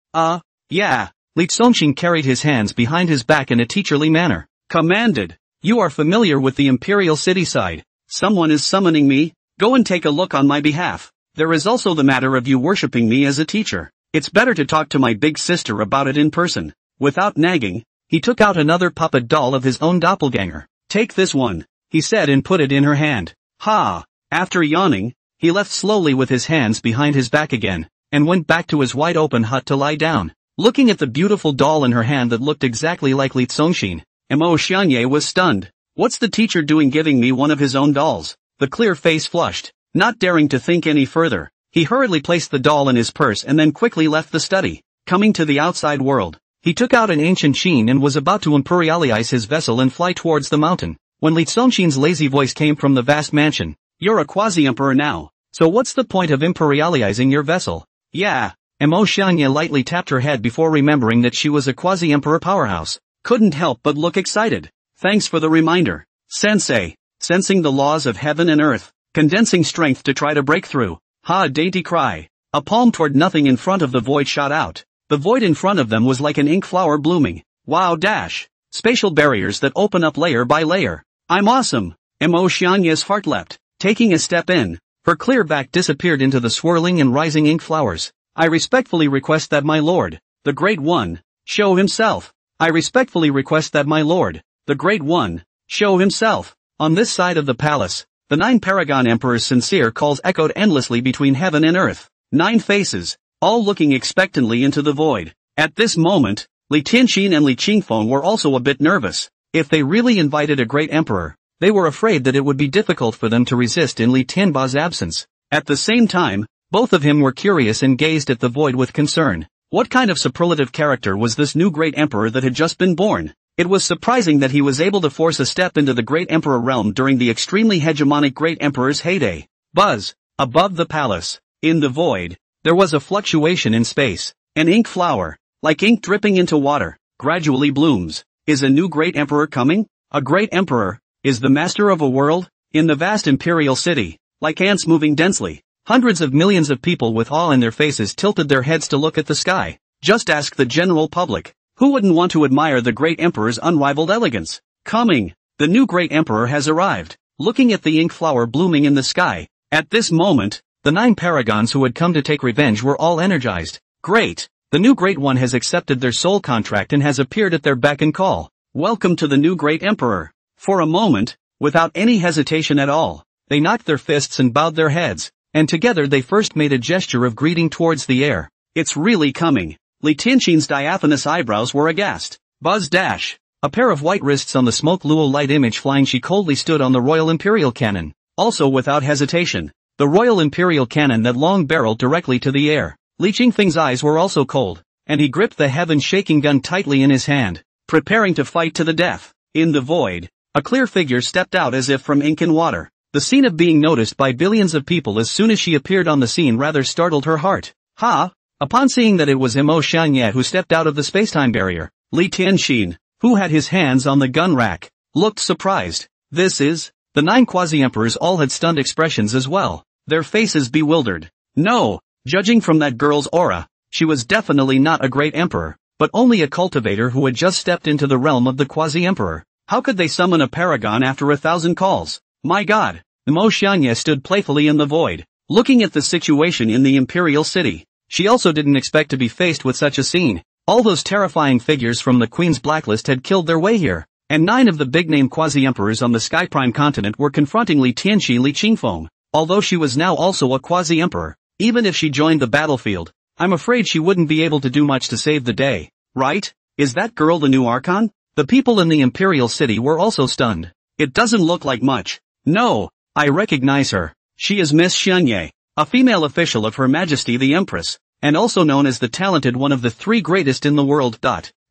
[SPEAKER 1] Yeah. Li Tsongxin carried his hands behind his back in a teacherly manner. Commanded. You are familiar with the imperial city side. Someone is summoning me. Go and take a look on my behalf. There is also the matter of you worshipping me as a teacher. It's better to talk to my big sister about it in person. Without nagging, he took out another puppet doll of his own doppelganger. Take this one, he said and put it in her hand. Ha! After yawning, he left slowly with his hands behind his back again, and went back to his wide-open hut to lie down. Looking at the beautiful doll in her hand that looked exactly like Li Tsongxin, Mo Xiangye was stunned. What's the teacher doing giving me one of his own dolls? The clear face flushed. Not daring to think any further, he hurriedly placed the doll in his purse and then quickly left the study. Coming to the outside world, he took out an ancient sheen and was about to imperialize his vessel and fly towards the mountain, when Li Tsongxin's lazy voice came from the vast mansion. You're a quasi-emperor now, so what's the point of imperializing your vessel? Yeah. Mo Xiangye lightly tapped her head before remembering that she was a quasi-emperor powerhouse. Couldn't help but look excited. Thanks for the reminder, Sensei. Sensing the laws of heaven and earth, condensing strength to try to break through. Ha! A dainty cry. A palm toward nothing in front of the void shot out. The void in front of them was like an ink flower blooming. Wow! Dash. Spatial barriers that open up layer by layer. I'm awesome. Xianye's heart leapt. Taking a step in, her clear back disappeared into the swirling and rising ink flowers. I respectfully request that my lord, the Great One, show himself. I respectfully request that my lord, the Great One, show himself. On this side of the palace, the 9 Paragon Emperors' sincere calls echoed endlessly between heaven and earth. 9 faces, all looking expectantly into the void. At this moment, Li Tianxin and Li Qingfeng were also a bit nervous. If they really invited a great emperor, they were afraid that it would be difficult for them to resist in Li Tianba's absence. At the same time, both of them were curious and gazed at the void with concern. What kind of superlative character was this new great emperor that had just been born? It was surprising that he was able to force a step into the great emperor realm during the extremely hegemonic great emperor's heyday. Buzz. Above the palace, in the void, there was a fluctuation in space. An ink flower, like ink dripping into water, gradually blooms. Is a new great emperor coming? A great emperor is the master of a world? In the vast imperial city, like ants moving densely, hundreds of millions of people with awe in their faces tilted their heads to look at the sky. Just ask the general public. Who wouldn't want to admire the great emperor's unrivaled elegance? Coming. The new great emperor has arrived. Looking at the ink flower blooming in the sky. At this moment, the 9 paragons who had come to take revenge were all energized. Great. The new great one has accepted their soul contract and has appeared at their beck and call. Welcome to the new great emperor. For a moment, without any hesitation at all, they knocked their fists and bowed their heads, and together they first made a gesture of greeting towards the air. It's really coming. Li Tianxin's diaphanous eyebrows were aghast. Buzz dash. A pair of white wrists on the smoke luo light image flying, she coldly stood on the Royal Imperial Cannon. Also without hesitation, the Royal Imperial Cannon that long barreled directly to the air. Li Qingfeng's eyes were also cold, and he gripped the heaven-shaking gun tightly in his hand, preparing to fight to the death. In the void, a clear figure stepped out as if from ink and water. The scene of being noticed by billions of people as soon as she appeared on the scene rather startled her heart. Ha! Upon seeing that it was Xianye who stepped out of the spacetime barrier, Li Tianxin, who had his hands on the gun rack, looked surprised. This is... The 9 quasi-emperors all had stunned expressions as well, their faces bewildered. No, judging from that girl's aura, she was definitely not a great emperor, but only a cultivator who had just stepped into the realm of the quasi-emperor. How could they summon a paragon after 1,000 calls? My god! Xianye stood playfully in the void, looking at the situation in the imperial city. She also didn't expect to be faced with such a scene. All those terrifying figures from the Queen's blacklist had killed their way here, and 9 of the big-name quasi-emperors on the Sky Prime continent were confronting Li Tianxi Li Qingfeng. Although she was now also a quasi-emperor, even if she joined the battlefield, I'm afraid she wouldn't be able to do much to save the day. Right? Is that girl the new Archon? The people in the imperial city were also stunned. It doesn't look like much. No, I recognize her. She is Miss Xianye, a female official of Her Majesty the Empress, and also known as the talented one of the 3 greatest in the world.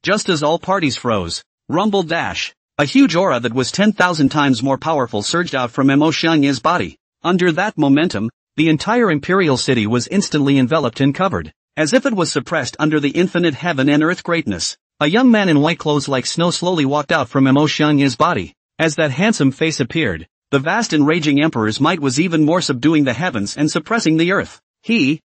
[SPEAKER 1] Just as all parties froze, rumble dash, a huge aura that was 10,000 times more powerful surged out from Xianye's body. Under that momentum, the entire imperial city was instantly enveloped and covered, as if it was suppressed under the infinite heaven and earth greatness. A young man in white clothes like snow slowly walked out from Xianye's body. As that handsome face appeared, the vast and raging emperor's might was even more, subduing the heavens and suppressing the earth.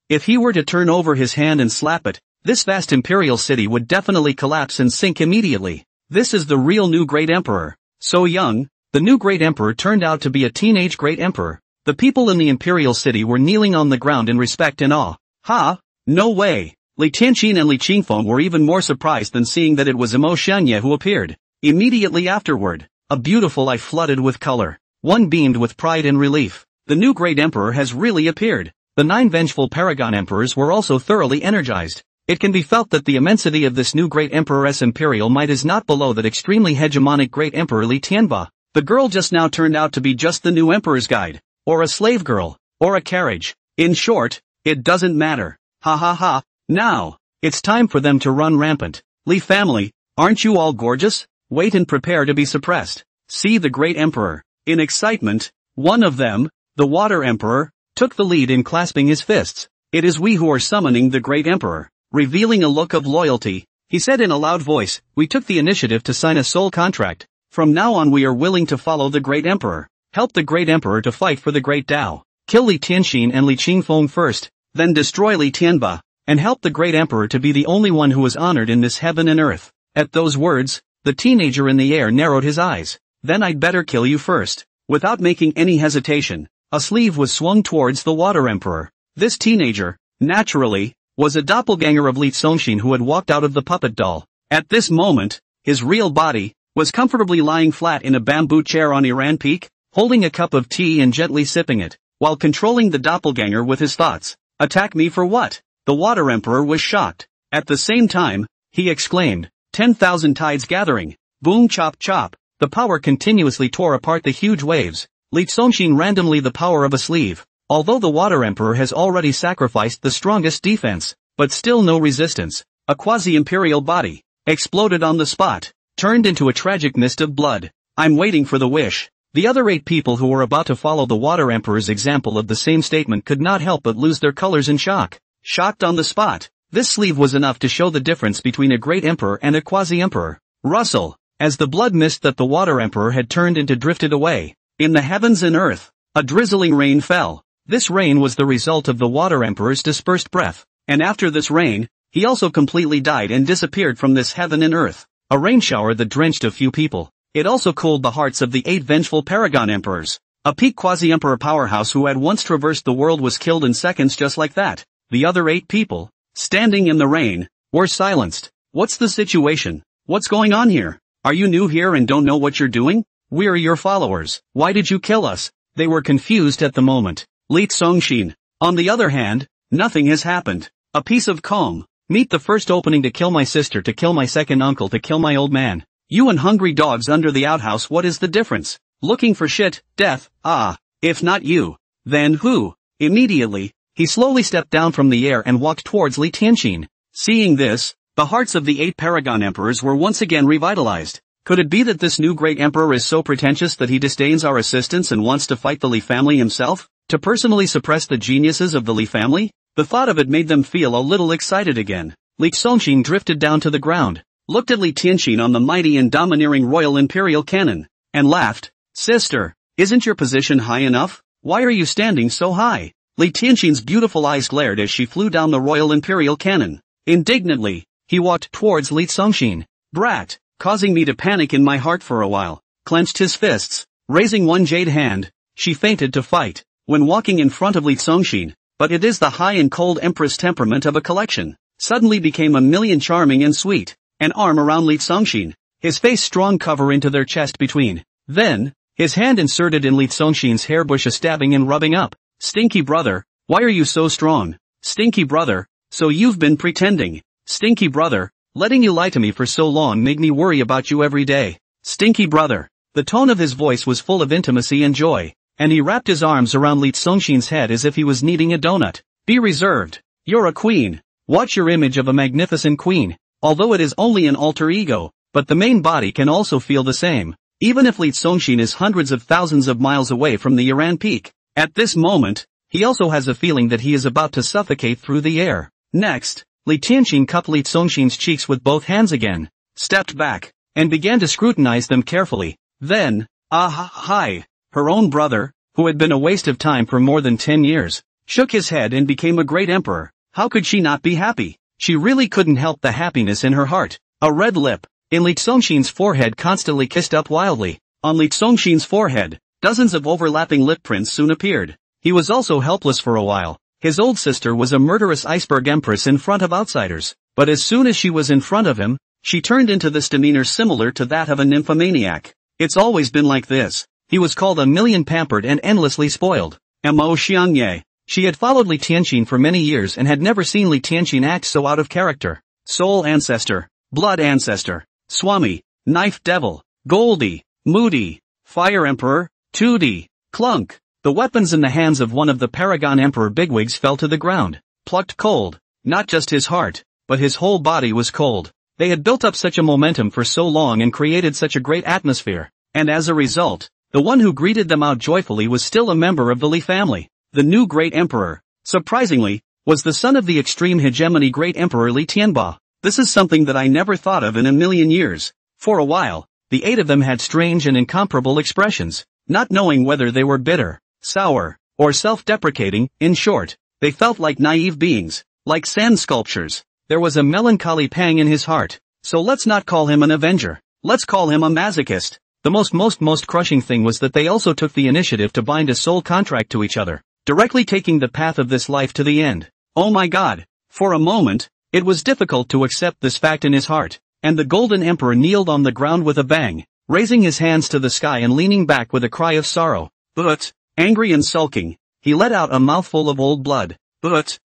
[SPEAKER 1] If he were to turn over his hand and slap it, this vast imperial city would definitely collapse and sink immediately. This is the real new great emperor. So young, the new great emperor turned out to be a teenage great emperor. The people in the imperial city were kneeling on the ground in respect and awe. Ha! No way! Li Tianxin and Li Qingfeng were even more surprised than seeing that it was Xianye who appeared. Immediately afterward, a beautiful eye flooded with color. One beamed with pride and relief. The new great emperor has really appeared. The 9 vengeful paragon emperors were also thoroughly energized. It can be felt that the immensity of this new great emperor's imperial might is not below that extremely hegemonic great emperor Li Tianba. The girl just now turned out to be just the new emperor's guide, or a slave girl, or a carriage. In short, it doesn't matter. Ha ha ha. Now, it's time for them to run rampant. Li family, aren't you all gorgeous? Wait and prepare to be suppressed. See the great emperor. In excitement, one of them, the water emperor, took the lead in clasping his fists. It is we who are summoning the great emperor. Revealing a look of loyalty, he said in a loud voice, we took the initiative to sign a soul contract. From now on we are willing to follow the great emperor. Help the great emperor to fight for the great Tao. kill Li Tianxin and Li Qingfeng first, then destroy Li Tianba, and help the great emperor to be the only one who is honored in this heaven and earth. At those words, the teenager in the air narrowed his eyes. Then I'd better kill you first. Without making any hesitation, a sleeve was swung towards the water emperor. This teenager, naturally, was a doppelganger of Li Congxin who had walked out of the puppet doll. At this moment, his real body was comfortably lying flat in a bamboo chair on Iran Peak, holding a cup of tea and gently sipping it, while controlling the doppelganger with his thoughts. Attack me for what? The water emperor was shocked. At the same time, he exclaimed, 10,000 tides gathering. Boom chop chop. The power continuously tore apart the huge waves. Li Congxin randomly the power of a sleeve. Although the water emperor has already sacrificed the strongest defense, but still no resistance, a quasi-imperial body exploded on the spot, turned into a tragic mist of blood. I'm waiting for the wish. The other 8 people who were about to follow the water emperor's example of the same statement could not help but lose their colors in shock. Shocked on the spot. This sleeve was enough to show the difference between a great emperor and a quasi-emperor. Rustle. As the blood mist that the water emperor had turned into drifted away. In the heavens and earth, a drizzling rain fell. This rain was the result of the water emperor's dispersed breath. And after this rain, he also completely died and disappeared from this heaven and earth. A rain shower that drenched a few people. It also cooled the hearts of the 8 vengeful paragon emperors. A peak quasi-emperor powerhouse who had once traversed the world was killed in seconds just like that. The other 8 people, standing in the rain, were silenced. What's the situation? What's going on here? Are you new here and don't know what you're doing? We're your followers. Why did you kill us? They were confused at the moment. Li Congxin. On the other hand, nothing has happened. A piece of calm. Meet the first opening to kill my sister, to kill my second uncle, to kill my old man. You and hungry dogs under the outhouse, what is the difference? Looking for shit, death, ah. If not you, then who? Immediately, he slowly stepped down from the air and walked towards Li Tianxin. Seeing this, the hearts of the 8 paragon emperors were once again revitalized. Could it be that this new great emperor is so pretentious that he disdains our assistance and wants to fight the Li family himself? To personally suppress the geniuses of the Li family? The thought of it made them feel a little excited again. Li Congxin drifted down to the ground, looked at Li Tianxin on the mighty and domineering royal imperial cannon, and laughed. Sister, isn't your position high enough? Why are you standing so high? Li Tianxin's beautiful eyes glared as she flew down the royal imperial cannon. Indignantly, he walked towards Li Congxin. Brat, causing me to panic in my heart for a while, clenched his fists, raising one jade hand. She fainted to fight, when walking in front of Li Congxin, but it is the high and cold empress temperament of a collection, suddenly became a million charming and sweet. An arm around Li Congxin, his face strong cover into their chest between. Then, his hand inserted in Li Congxin's hairbush, a stabbing and rubbing up. Stinky brother, why are you so strong? Stinky brother, so you've been pretending. Stinky brother, letting you lie to me for so long made me worry about you every day. Stinky brother. The tone of his voice was full of intimacy and joy, and he wrapped his arms around Li Congxin's head as if he was kneading a donut. Be reserved. You're a queen. Watch your image of a magnificent queen. Although it is only an alter ego, but the main body can also feel the same. Even if Li Congxin is hundreds of thousands of miles away from the Iran Peak. At this moment, he also has a feeling that he is about to suffocate through the air. Next, Li Tianxin cupped Li Congxin's cheeks with both hands again, stepped back, and began to scrutinize them carefully. Then, hi, her own brother, who had been a waste of time for more than 10 years, shook his head and became a great emperor. How could she not be happy? She really couldn't help the happiness in her heart. A red lip, in Li Congxin's forehead, constantly kissed up wildly. On Li Congxin's forehead, dozens of overlapping lip prints soon appeared. He was also helpless for a while. His old sister was a murderous iceberg empress in front of outsiders, but as soon as she was in front of him, she turned into this demeanor similar to that of a nymphomaniac. It's always been like this. He was called a million, pampered and endlessly spoiled. Mo Xiangye. She had followed Li Tianxin for many years and had never seen Li Tianxin act so out of character. Soul ancestor, blood ancestor, Swami, knife devil, Goldie, Moody, fire emperor, 2D, clunk. The weapons in the hands of one of the paragon emperor bigwigs fell to the ground, plucked cold. Not just his heart, but his whole body was cold. They had built up such a momentum for so long and created such a great atmosphere, and as a result, the one who greeted them out joyfully was still a member of the Li family. The new great emperor, surprisingly, was the son of the extreme hegemony great emperor Li Tianba. This is something that I never thought of in a million years. For a while, the 8 of them had strange and incomparable expressions, not knowing whether they were bitter, sour, or self-deprecating. In short, they felt like naive beings, like sand sculptures. There was a melancholy pang in his heart. So let's not call him an avenger. Let's call him a masochist. The most crushing thing was that they also took the initiative to bind a soul contract to each other, directly taking the path of this life to the end. Oh my God. For a moment, it was difficult to accept this fact in his heart, and the Golden Emperor kneeled on the ground with a bang, raising his hands to the sky and leaning back with a cry of sorrow. But, angry and sulking, he let out a mouthful of old blood. But,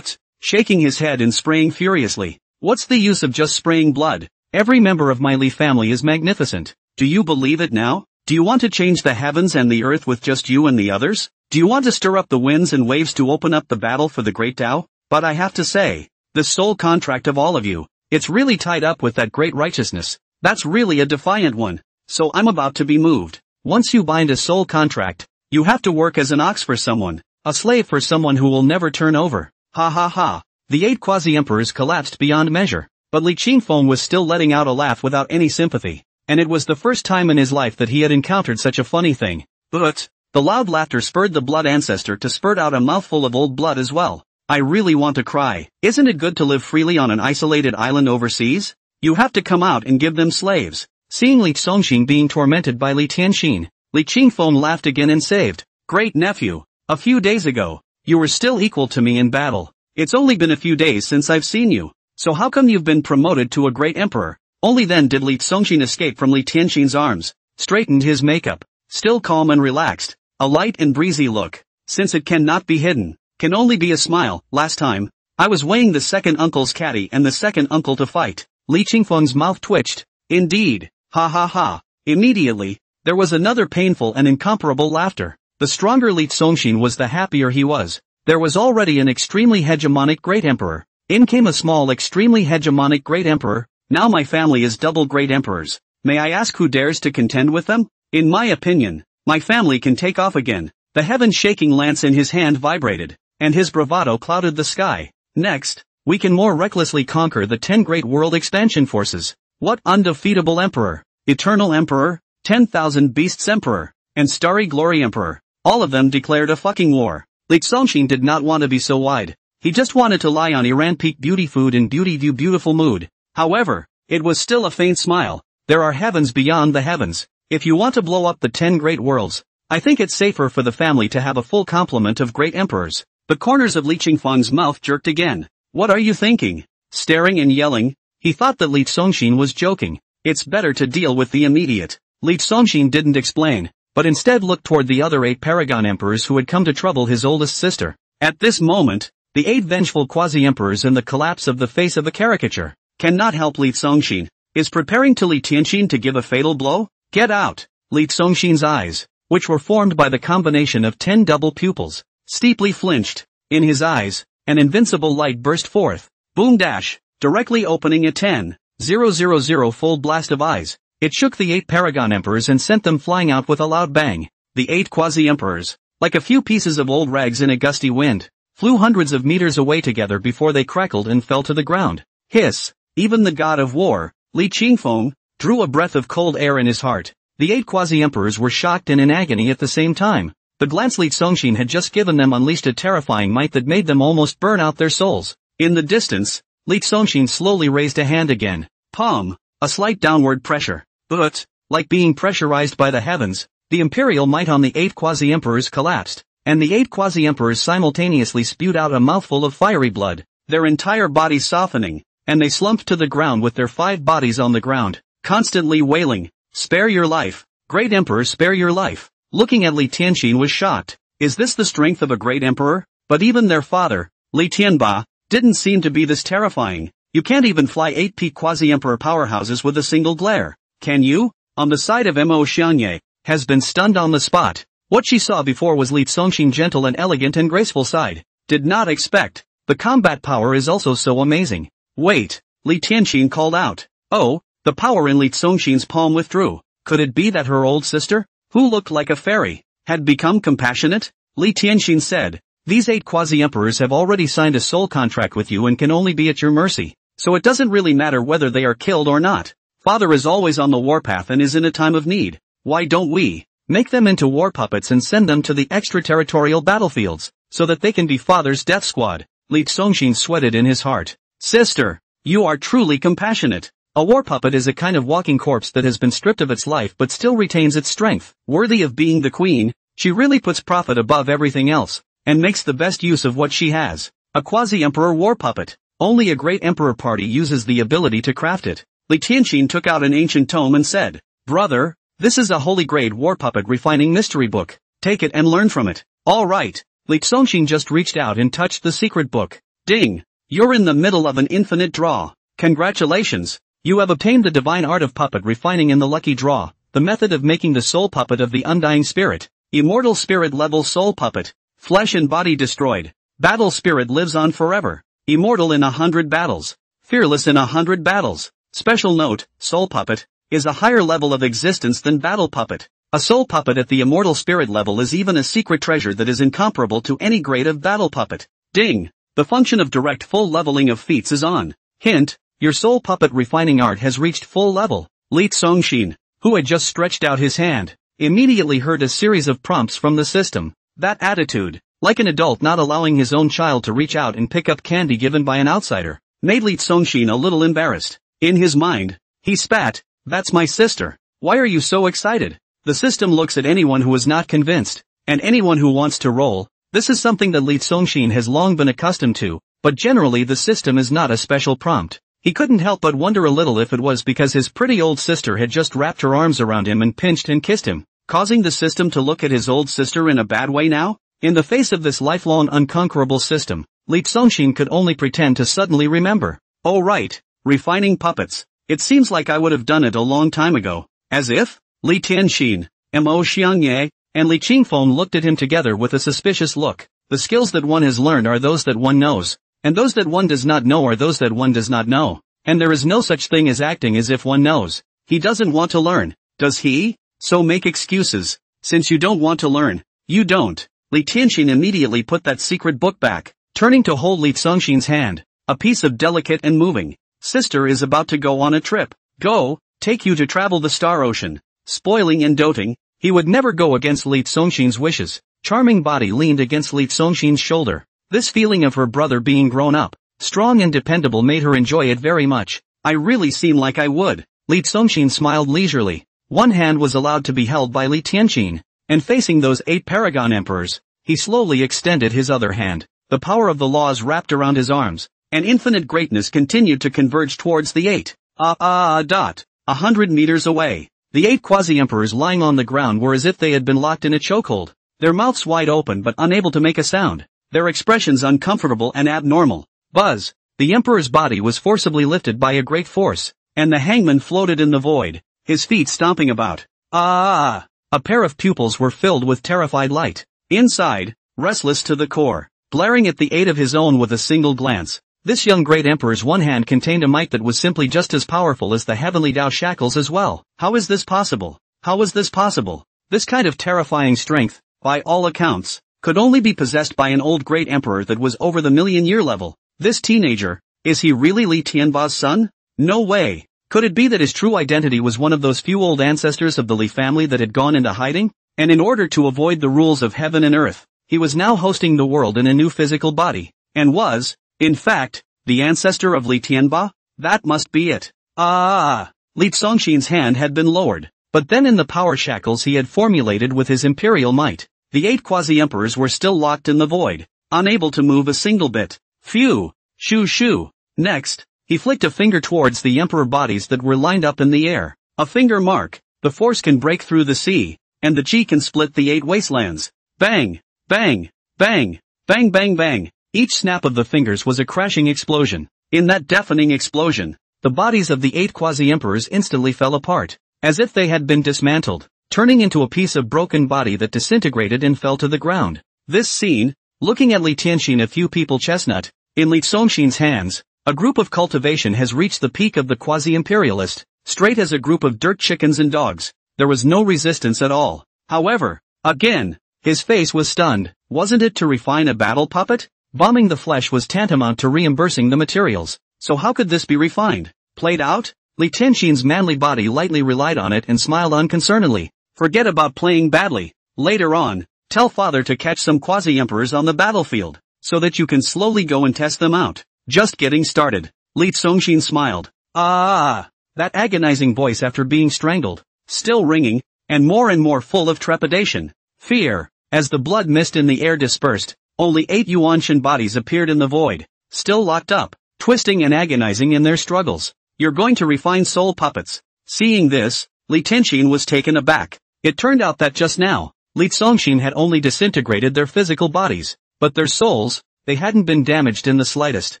[SPEAKER 1] shaking his head and spraying furiously. What's the use of just spraying blood? Every member of my Li family is magnificent. Do you believe it now? Do you want to change the heavens and the earth with just you and the others? Do you want to stir up the winds and waves to open up the battle for the great Tao? But I have to say, the soul contract of all of you, it's really tied up with that great righteousness. That's really a defiant one. So I'm about to be moved. Once you bind a soul contract, you have to work as an ox for someone, a slave for someone who will never turn over. Ha ha ha. The 8 quasi-emperors collapsed beyond measure, but Li Qingfeng was still letting out a laugh without any sympathy, and it was the first time in his life that he had encountered such a funny thing. But, the loud laughter spurred the blood ancestor to spurt out a mouthful of old blood as well. I really want to cry. Isn't it good to live freely on an isolated island overseas? You have to come out and give them slaves. Seeing Li Zongxin being tormented by Li Tianxin, Li Qingfeng laughed again and saved. Great nephew, a few days ago, you were still equal to me in battle. It's only been a few days since I've seen you, so how come you've been promoted to a great emperor? Only then did Li Zongxin escape from Li Tianxin's arms, straightened his makeup, still calm and relaxed, a light and breezy look, since it cannot be hidden, can only be a smile. Last time, I was weighing the second uncle's caddy and the second uncle to fight. Li Qingfeng's mouth twitched. Indeed, ha ha ha. Immediately, there was another painful and incomparable laughter. The stronger Li Zongxin was, the happier he was. There was already an extremely hegemonic great emperor. In came a small extremely hegemonic great emperor. Now my family is double great emperors. May I ask who dares to contend with them? In my opinion, my family can take off again. The heaven-shaking lance in his hand vibrated, and his bravado clouded the sky. Next, we can more recklessly conquer the 10 great world expansion forces. What undefeatable emperor, eternal emperor, 10,000 beasts emperor, and starry glory emperor. All of them declared a fucking war. Li Zongxin did not want to be so wide. He just wanted to lie on Iran Peak Beauty Food and Beauty View beautiful mood. However, it was still a faint smile. There are heavens beyond the heavens. If you want to blow up the 10 great worlds, I think it's safer for the family to have a full complement of great emperors. The corners of Li Qingfeng's mouth jerked again. What are you thinking? Staring and yelling? He thought that Li Zongxin was joking. It's better to deal with the immediate. Li Zongxin didn't explain, but instead looked toward the other 8 paragon emperors who had come to trouble his oldest sister. At this moment, the 8 vengeful quasi-emperors in the collapse of the face of a caricature cannot help Li Zongxin is preparing to Li Tianxin to give a fatal blow. Get out! Li Zongxin's eyes, which were formed by the combination of 10 double pupils, steeply flinched. In his eyes, an invincible light burst forth. Boom dash, directly opening a 10,000 full blast of eyes. It shook the 8 paragon emperors and sent them flying out with a loud bang. The 8 quasi-emperors, like a few pieces of old rags in a gusty wind, flew hundreds of meters away together before they crackled and fell to the ground. Hiss! Even the god of war, Li Qingfeng, drew a breath of cold air in his heart. The 8 quasi-emperors were shocked and in agony at the same time. The glance Li Zongxin had just given them unleashed a terrifying might that made them almost burn out their souls. In the distance, Li Zongxin slowly raised a hand again. Palm, a slight downward pressure. But, like being pressurized by the heavens, the imperial might on the 8 quasi-emperors collapsed, and the 8 quasi-emperors simultaneously spewed out a mouthful of fiery blood, their entire bodies softening, and they slumped to the ground with their 5 bodies on the ground, constantly wailing, "Spare your life, great emperor, spare your life." Looking at Li Tianxin was shocked. Is this the strength of a great emperor? But even their father, Li Tianba, didn't seem to be this terrifying. You can't even fly 8 peak quasi-emperor powerhouses with a single glare. Can you? On the side of Mo Xianye, has been stunned on the spot. What she saw before was Li Zongxin gentle and elegant and graceful side. Did not expect. The combat power is also so amazing. Wait, Li Tianxin called out. Oh, the power in Li Zongxin's palm withdrew. Could it be that her old sister, who looked like a fairy, had become compassionate? Li Tianxin said, these 8 quasi-emperors have already signed a soul contract with you and can only be at your mercy, so it doesn't really matter whether they are killed or not. Father is always on the warpath and is in a time of need. Why don't we? Make them into war puppets and send them to the extraterritorial battlefields, so that they can be father's death squad. Li Songshin sweated in his heart. Sister, you are truly compassionate. A war puppet is a kind of walking corpse that has been stripped of its life but still retains its strength. Worthy of being the queen, she really puts profit above everything else, and makes the best use of what she has. A quasi-emperor war puppet. Only a great emperor party uses the ability to craft it. Li Tianxin took out an ancient tome and said, Brother, this is a holy grade war puppet refining mystery book. Take it and learn from it. All right. Li Songshin just reached out and touched the secret book. Ding! You're in the middle of an infinite draw. Congratulations! You have obtained the divine art of puppet refining in the lucky draw, the method of making the soul puppet of the undying spirit. Immortal spirit level soul puppet. Flesh and body destroyed. Battle spirit lives on forever. Immortal in 100 battles. Fearless in 100 battles. Special note, soul puppet is a higher level of existence than battle puppet. A soul puppet at the immortal spirit level is even a secret treasure that is incomparable to any grade of battle puppet. Ding! The function of direct full leveling of feats is on. Hint, your soul puppet refining art has reached full level. Li Songshin, who had just stretched out his hand, immediately heard a series of prompts from the system. That attitude, like an adult not allowing his own child to reach out and pick up candy given by an outsider, made Li Songshin a little embarrassed. In his mind, he spat, That's my sister. Why are you so excited? The system looks at anyone who is not convinced, and anyone who wants to roll. This is something that Li Songshin has long been accustomed to, but generally the system is not a special prompt. He couldn't help but wonder a little if it was because his pretty old sister had just wrapped her arms around him and pinched and kissed him, causing the system to look at his old sister in a bad way now? In the face of this lifelong unconquerable system, Li Songshin could only pretend to suddenly remember. Oh right, refining puppets. It seems like I would have done it a long time ago. As if? Li Tianxin, Mo Xiangye, and Li Qingfeng looked at him together with a suspicious look. The skills that one has learned are those that one knows, and those that one does not know are those that one does not know. And there is no such thing as acting as if one knows. He doesn't want to learn, does he? So make excuses. Since you don't want to learn, you don't. Li Tianxin immediately put that secret book back, turning to hold Li Songshin's hand, a piece of delicate and moving. Sister is about to go on a trip. Go, take you to travel the star ocean. Spoiling and doting, he would never go against Li Songshin's wishes. Charming body leaned against Li Songshin's shoulder. This feeling of her brother being grown up, strong and dependable made her enjoy it very much. I really seem like I would. Li Songshin smiled leisurely. One hand was allowed to be held by Li Tianxin, and facing those 8 paragon emperors, he slowly extended his other hand. The power of the laws wrapped around his arms, and infinite greatness continued to converge towards the 8. 100 meters away. The 8 quasi-emperors lying on the ground were as if they had been locked in a chokehold, their mouths wide open but unable to make a sound, their expressions uncomfortable and abnormal. Buzz! The emperor's body was forcibly lifted by a great force, and the hangman floated in the void, his feet stomping about. A pair of pupils were filled with terrified light. Inside, restless to the core, glaring at the 8 of his own with a single glance, this young great emperor's one hand contained a might that was simply just as powerful as the heavenly Tao shackles as well. How is this possible? How is this possible? This kind of terrifying strength, by all accounts, could only be possessed by an old great emperor that was over the million-year level. This teenager, is he really Li Tianba's son? No way. Could it be that his true identity was one of those few old ancestors of the Li family that had gone into hiding? And in order to avoid the rules of heaven and earth, he was now hosting the world in a new physical body, and was, in fact, the ancestor of Li Tianba? That must be it. Li Songshin's hand had been lowered, but then in the power shackles he had formulated with his imperial might, the 8 quasi-emperors were still locked in the void, unable to move a single bit. Phew! Shoo! Next, he flicked a finger towards the emperor bodies that were lined up in the air. A finger mark. The force can break through the sea, and the chi can split the 8 wastelands. Bang! Bang! Bang! Bang bang bang! Each snap of the fingers was a crashing explosion. In that deafening explosion, the bodies of the 8 quasi-emperors instantly fell apart, as if they had been dismantled, turning into a piece of broken body that disintegrated and fell to the ground. This scene, looking at Li Tianxin a few people chestnut, in Li Songshin's hands, a group of cultivation has reached the peak of the quasi-imperialist, straight as a group of dirt chickens and dogs. There was no resistance at all. However, again, his face was stunned. Wasn't it to refine a battle puppet? Bombing the flesh was tantamount to reimbursing the materials. So how could this be refined? Played out? Li Tianxin's manly body lightly relied on it and smiled unconcernedly. Forget about playing badly. Later on, tell father to catch some quasi-emperors on the battlefield, so that you can slowly go and test them out. Just getting started. Li Tsongxin smiled. Ah! That agonizing voice after being strangled, still ringing, and more full of trepidation. Fear. As the blood mist in the air dispersed, only 8 Yuanshan bodies appeared in the void, still locked up, twisting and agonizing in their struggles. You're going to refine soul puppets. Seeing this, Li Tenshin was taken aback. It turned out that just now, Li Tsongxin had only disintegrated their physical bodies, but their souls, they hadn't been damaged in the slightest.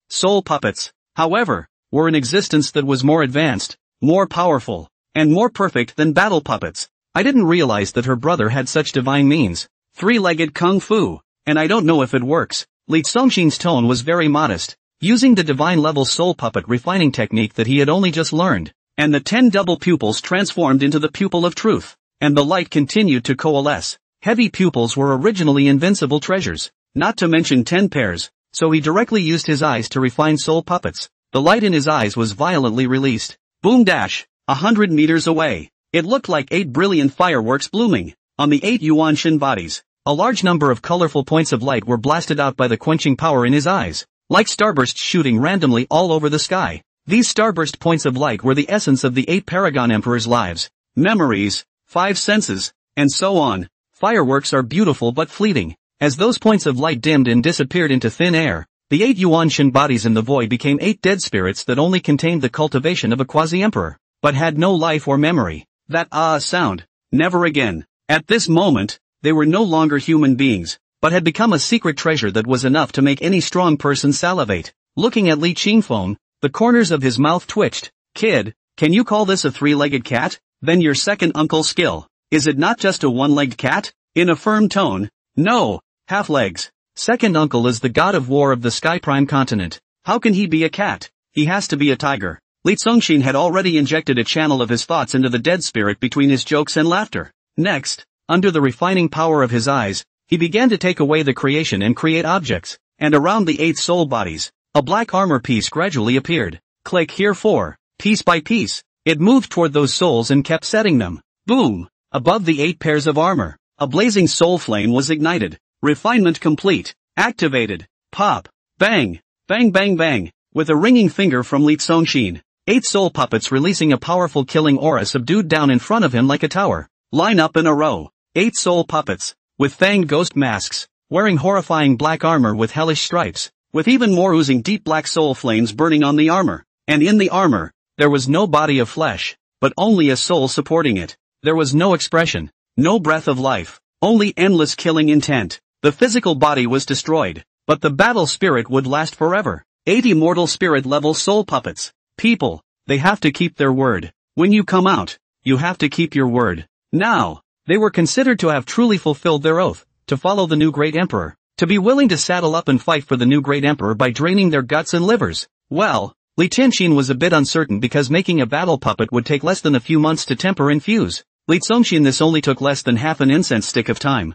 [SPEAKER 1] Soul puppets, however, were an existence that was more advanced, more powerful, and more perfect than battle puppets. I didn't realize that her brother had such divine means. 3-legged kung fu, and I don't know if it works. Li Tsongxin's tone was very modest, using the divine-level soul puppet refining technique that he had only just learned, and the 10 double pupils transformed into the pupil of truth, and the light continued to coalesce. Heavy pupils were originally invincible treasures, not to mention 10 pairs, so he directly used his eyes to refine soul puppets. The light in his eyes was violently released. Boom dash, 100 meters away. It looked like 8 brilliant fireworks blooming. On the 8 Yuanshan bodies, a large number of colorful points of light were blasted out by the quenching power in his eyes, like starbursts shooting randomly all over the sky. These starburst points of light were the essence of the 8 Paragon Emperors' lives, memories, 5 senses, and so on. Fireworks are beautiful but fleeting. As those points of light dimmed and disappeared into thin air, the 8 Yuanshan bodies in the void became 8 dead spirits that only contained the cultivation of a quasi-emperor, but had no life or memory. That sound. Never again. At this moment, they were no longer human beings, but had become a secret treasure that was enough to make any strong person salivate. Looking at Li Qingfeng, the corners of his mouth twitched. Kid, can you call this a 3-legged cat? Then your second uncle's skill. Is it not just a 1-legged cat? In a firm tone. No, half legs. Second uncle is the god of war of the Sky Prime continent. How can he be a cat? He has to be a tiger. Li Tsongxin had already injected a channel of his thoughts into the dead spirit between his jokes and laughter. Next, under the refining power of his eyes, he began to take away the creation and create objects, and around the 8 soul bodies, a black armor piece gradually appeared. Click here for, piece by piece, it moved toward those souls and kept setting them. Boom! Above the 8 pairs of armor, a blazing soul flame was ignited. Refinement complete. Activated. Pop. Bang. Bang bang bang. With a ringing finger from Li Tsongxin, 8 soul puppets releasing a powerful killing aura subdued down in front of him like a tower. Line up in a row. 8 soul puppets, with fanged ghost masks, wearing horrifying black armor with hellish stripes, with even more oozing deep black soul flames burning on the armor. And in the armor, there was no body of flesh, but only a soul supporting it. There was no expression, no breath of life, only endless killing intent. The physical body was destroyed, but the battle spirit would last forever. 8 immortal spirit-level soul puppets. People, they have to keep their word. When you come out, you have to keep your word. Now, they were considered to have truly fulfilled their oath, to follow the new great emperor, to be willing to saddle up and fight for the new great emperor by draining their guts and livers. Well, Li Tenshin was a bit uncertain because making a battle puppet would take less than a few months to temper and fuse. Li Tsongxin this only took less than half an incense stick of time.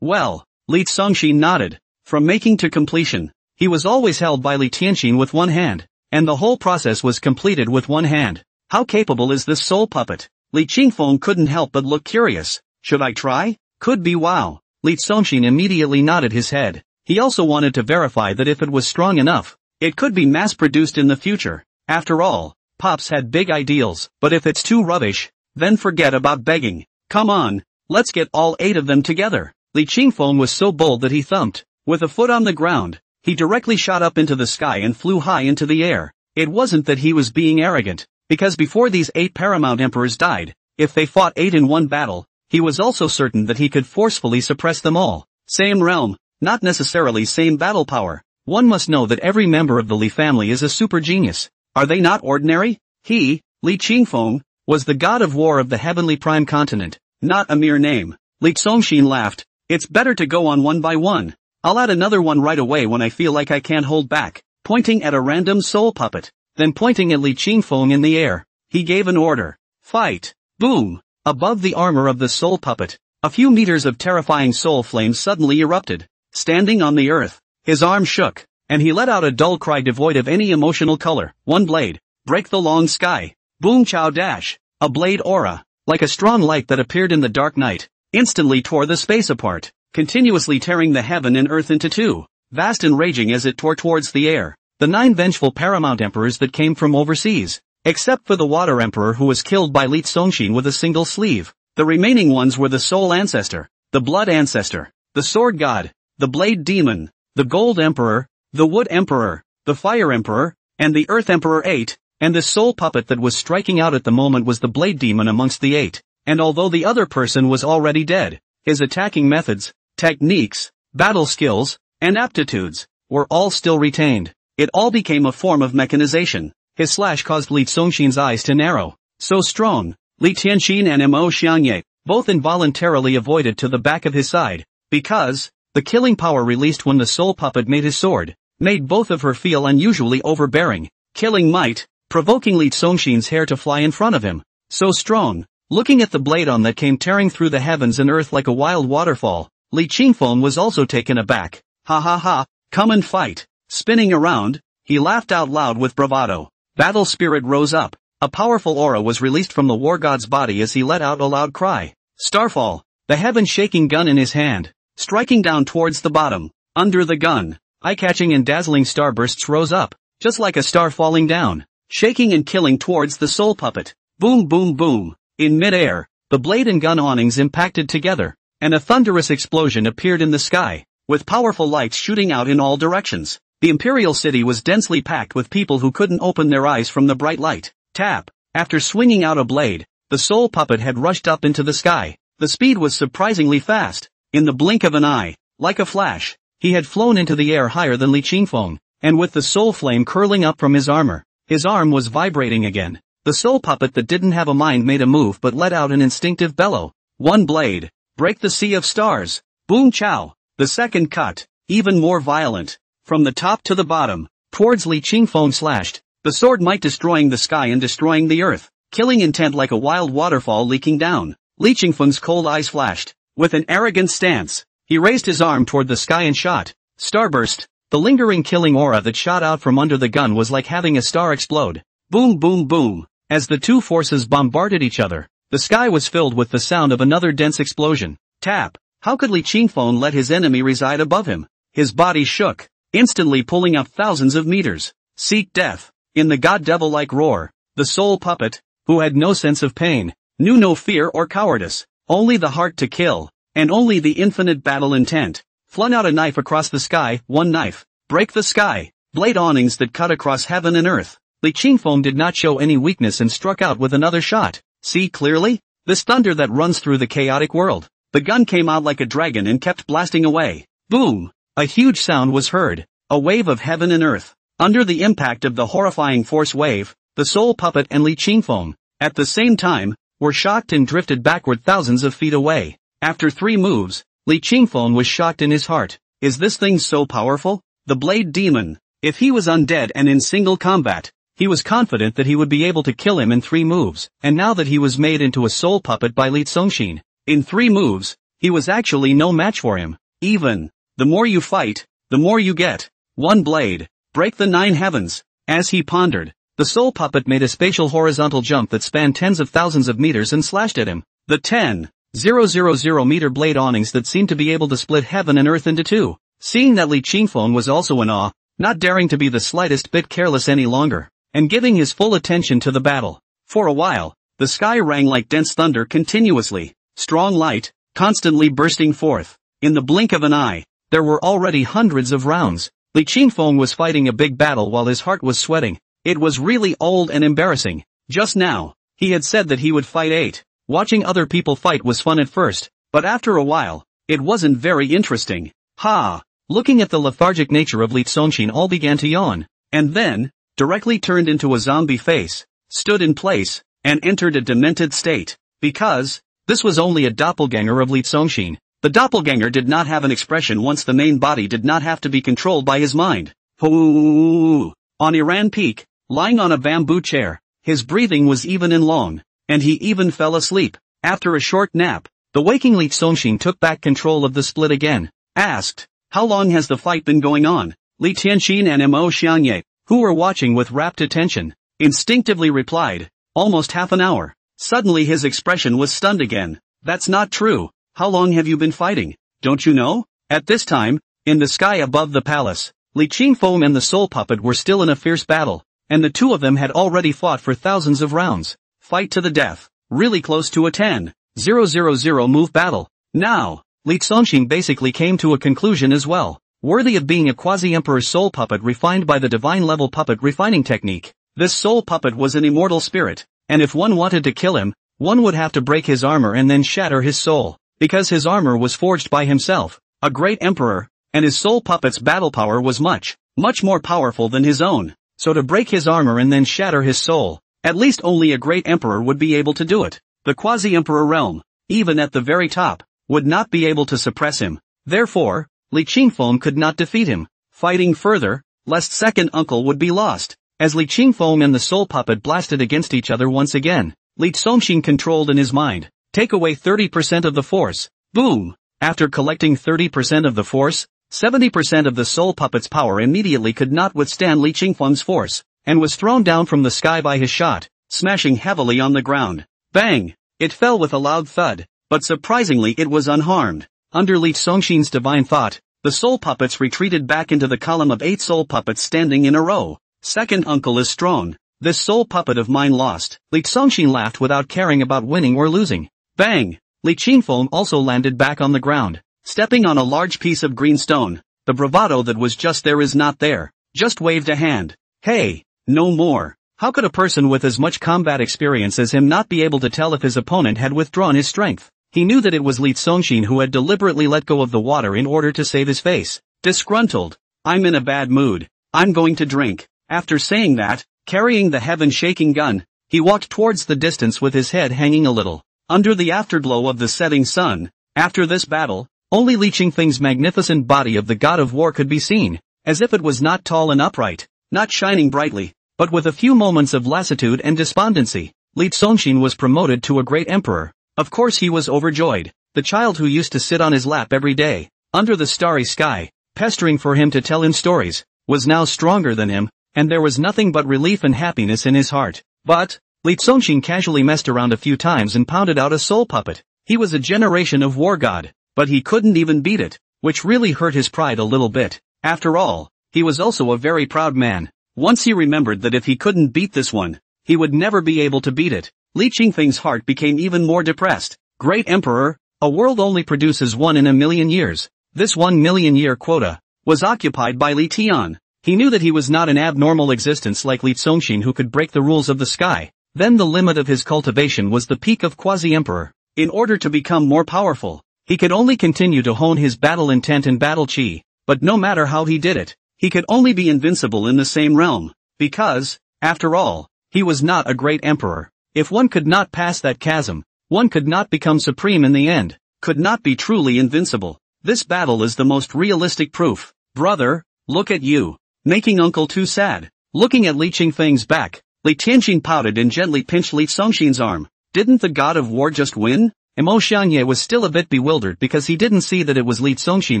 [SPEAKER 1] Well, Li Tsongxin nodded. From making to completion, he was always held by Li Tianxin with one hand, and the whole process was completed with one hand. How capable is this soul puppet? Li Qingfeng couldn't help but look curious. Should I try? Could be wow. Li Tsongxin immediately nodded his head. He also wanted to verify that if it was strong enough, it could be mass-produced in the future. After all, Pops had big ideals, but if it's too rubbish, then forget about begging. Come on, let's get all 8 of them together. Li Qingfeng was so bold that he thumped. With a foot on the ground, he directly shot up into the sky and flew high into the air. It wasn't that he was being arrogant, because before these 8 paramount emperors died, if they fought 8 in one battle, he was also certain that he could forcefully suppress them all. Same realm, not necessarily same battle power. One must know that every member of the Li family is a super genius. Are they not ordinary? He, Li Qingfeng, was the god of war of the heavenly prime continent, not a mere name. Li Tsongxin laughed. It's better to go on one by one. I'll add another one right away when I feel like I can't hold back. Pointing at a random soul puppet, then pointing at Li Qingfeng in the air, he gave an order. Fight! Boom! Above the armor of the soul puppet, a few meters of terrifying soul flames suddenly erupted. Standing on the earth, his arm shook, and he let out a dull cry devoid of any emotional color. One blade, break the long sky. Boom chow dash, a blade aura, like a strong light that appeared in the dark night, instantly tore the space apart, continuously tearing the heaven and earth into two, vast and raging as it tore towards the air. The 9 vengeful paramount emperors that came from overseas, except for the water emperor who was killed by Li Zongxin with a single sleeve. The remaining ones were the soul ancestor, the blood ancestor, the sword god, the blade demon, the gold emperor, the wood emperor, the fire emperor, and the earth emperor 8, and the soul puppet that was striking out at the moment was the blade demon amongst the 8, and although the other person was already dead, his attacking methods, techniques, battle skills, and aptitudes, were all still retained. It all became a form of mechanization. His slash caused Li Zongxin's eyes to narrow. So strong, Li Tianxin and Mo Xiangye both involuntarily avoided to the back of his side, because the killing power released when the soul puppet made his sword, made both of her feel unusually overbearing, killing might, provoking Li Zongxin's hair to fly in front of him. So strong, looking at the blade on that came tearing through the heavens and earth like a wild waterfall, Li Qingfeng was also taken aback. Ha ha ha, come and fight. Spinning around, he laughed out loud with bravado. Battle spirit rose up. A powerful aura was released from the war god's body as he let out a loud cry. Starfall, the heaven-shaking gun in his hand, striking down towards the bottom. Under the gun, eye-catching and dazzling starbursts rose up, just like a star falling down, shaking and killing towards the soul puppet. Boom boom boom. In mid-air, the blade and gun awnings impacted together, and a thunderous explosion appeared in the sky, with powerful lights shooting out in all directions. The imperial city was densely packed with people who couldn't open their eyes from the bright light. Tap. After swinging out a blade, the soul puppet had rushed up into the sky. The speed was surprisingly fast. In the blink of an eye, like a flash, he had flown into the air higher than Li Qingfeng, and with the soul flame curling up from his armor, his arm was vibrating again. The soul puppet that didn't have a mind made a move but let out an instinctive bellow. One blade. Break the sea of stars. Boom chow. The second cut, even more violent. From the top to the bottom, towards Li Qingfeng slashed. The sword might destroying the sky and destroying the earth, killing intent like a wild waterfall leaking down. Li Qingfeng's cold eyes flashed. With an arrogant stance, he raised his arm toward the sky and shot. Starburst. The lingering killing aura that shot out from under the gun was like having a star explode. Boom boom boom. As the two forces bombarded each other, the sky was filled with the sound of another dense explosion. Tap. How could Li Qingfeng let his enemy reside above him? His body shook, instantly pulling up thousands of meters. Seek death. In the god-devil-like roar, the soul puppet, who had no sense of pain, knew no fear or cowardice, only the heart to kill, and only the infinite battle intent, flung out a knife across the sky. One knife. Break the sky. Blade awnings that cut across heaven and earth. Li Qingfeng did not show any weakness and struck out with another shot. See clearly? This thunder that runs through the chaotic world. The gun came out like a dragon and kept blasting away. Boom! A huge sound was heard. A wave of heaven and earth. Under the impact of the horrifying force wave, the soul puppet and Li Qingfeng, at the same time, were shocked and drifted backward thousands of feet away. After 3 moves, Li Qingfeng was shocked in his heart. Is this thing so powerful? The blade demon. If he was undead and in single combat, he was confident that he would be able to kill him in 3 moves, and now that he was made into a soul puppet by Li Zongxin, in 3 moves, he was actually no match for him. Even, the more you fight, the more you get. One blade. Break the 9 heavens. As he pondered, the soul puppet made a spatial horizontal jump that spanned tens of thousands of meters and slashed at him. The 10,000 meter blade awnings that seemed to be able to split heaven and earth into 2. Seeing that Li Qingfeng was also in awe, not daring to be the slightest bit careless any longer, and giving his full attention to the battle. For a while, the sky rang like dense thunder continuously, strong light, constantly bursting forth. In the blink of an eye, there were already hundreds of rounds. Li Qingfeng was fighting a big battle while his heart was sweating. It was really old and embarrassing. Just now, he had said that he would fight 8. Watching other people fight was fun at first, but after a while, it wasn't very interesting. Ha! Looking at the lethargic nature of Li Zongxin, all began to yawn, and then, directly turned into a zombie face, stood in place, and entered a demented state. Because, this was only a doppelganger of Li Zongxin. The doppelganger did not have an expression once the main body did not have to be controlled by his mind. On Iran Peak, lying on a bamboo chair, his breathing was even and long, and he even fell asleep. After a short nap, the waking Li Zongxin took back control of the split again, asked, how long has the fight been going on? Li Tianxin and Mo Xiangye, who were watching with rapt attention, instinctively replied, almost half an hour. Suddenly his expression was stunned again. That's not true. How long have you been fighting? Don't you know? At this time, in the sky above the palace, Li Qingfeng and the soul puppet were still in a fierce battle, and the two of them had already fought for thousands of rounds. Fight to the death. Really close to a 10,000 move battle. Now, Li Congxing basically came to a conclusion as well, worthy of being a quasi-emperor's soul puppet refined by the divine-level puppet refining technique. This soul puppet was an immortal spirit, and if one wanted to kill him, one would have to break his armor and then shatter his soul, because his armor was forged by himself, a great emperor, and his soul puppet's battle power was much more powerful than his own. So to break his armor and then shatter his soul, at least only a great emperor would be able to do it. The quasi-emperor realm, even at the very top, would not be able to suppress him. Therefore, Li Qingfeng could not defeat him. Fighting further, lest second uncle would be lost. As Li Qingfeng and the soul puppet blasted against each other once again, Li Congxing controlled in his mind, take away 30% of the force. Boom! After collecting 30% of the force, 70% of the soul puppet's power immediately could not withstand Li Qingfeng's force, and was thrown down from the sky by his shot, smashing heavily on the ground. Bang! It fell with a loud thud, but surprisingly it was unharmed. Under Li Congxing's divine thought, the soul puppets retreated back into the column of 8 soul puppets standing in a row. Second uncle is strong. This soul puppet of mine lost. Li Congxing laughed without caring about winning or losing. Bang! Li Qingfeng also landed back on the ground, stepping on a large piece of green stone. The bravado that was just there is not there. Just waved a hand. Hey, no more. How could a person with as much combat experience as him not be able to tell if his opponent had withdrawn his strength? He knew that it was Li Congxing who had deliberately let go of the water in order to save his face. Disgruntled. I'm in a bad mood. I'm going to drink. After saying that, carrying the heaven-shaking gun, he walked towards the distance with his head hanging a little under the afterglow of the setting sun. After this battle, only Li Qingfeng's magnificent body of the god of war could be seen, as if it was not tall and upright, not shining brightly, but with a few moments of lassitude and despondency. Li Congxing was promoted to a great emperor. Of course he was overjoyed. The child who used to sit on his lap every day, under the starry sky, pestering for him to tell him stories, was now stronger than him, and there was nothing but relief and happiness in his heart. But, Li Congxing casually messed around a few times and pounded out a soul puppet. He was a generation of war god, but he couldn't even beat it, which really hurt his pride a little bit. After all, he was also a very proud man. Once he remembered that if he couldn't beat this one, he would never be able to beat it. Li Qingfeng's heart became even more depressed. Great emperor, a world only produces one in a million years. This 1 million year quota was occupied by Li Tian. He knew that he was not an abnormal existence like Li Congxing who could break the rules of the sky. Then the limit of his cultivation was the peak of quasi-emperor. In order to become more powerful, he could only continue to hone his battle intent and battle chi, but no matter how he did it, he could only be invincible in the same realm, because, after all, he was not a great emperor. If one could not pass that chasm, one could not become supreme in the end, could not be truly invincible. This battle is the most realistic proof. Brother, look at you. Making uncle too sad. Looking at Li Qingfeng's back, Li Tianxing pouted and gently pinched Li Congxing's arm. Didn't the god of war just win? Mo Xiangye was still a bit bewildered because he didn't see that it was Li Congxing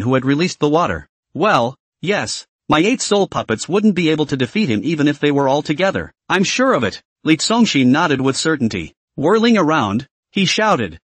[SPEAKER 1] who had released the water. Well, yes, my 8 soul puppets wouldn't be able to defeat him even if they were all together. I'm sure of it. Li Congxing nodded with certainty. Whirling around, he shouted,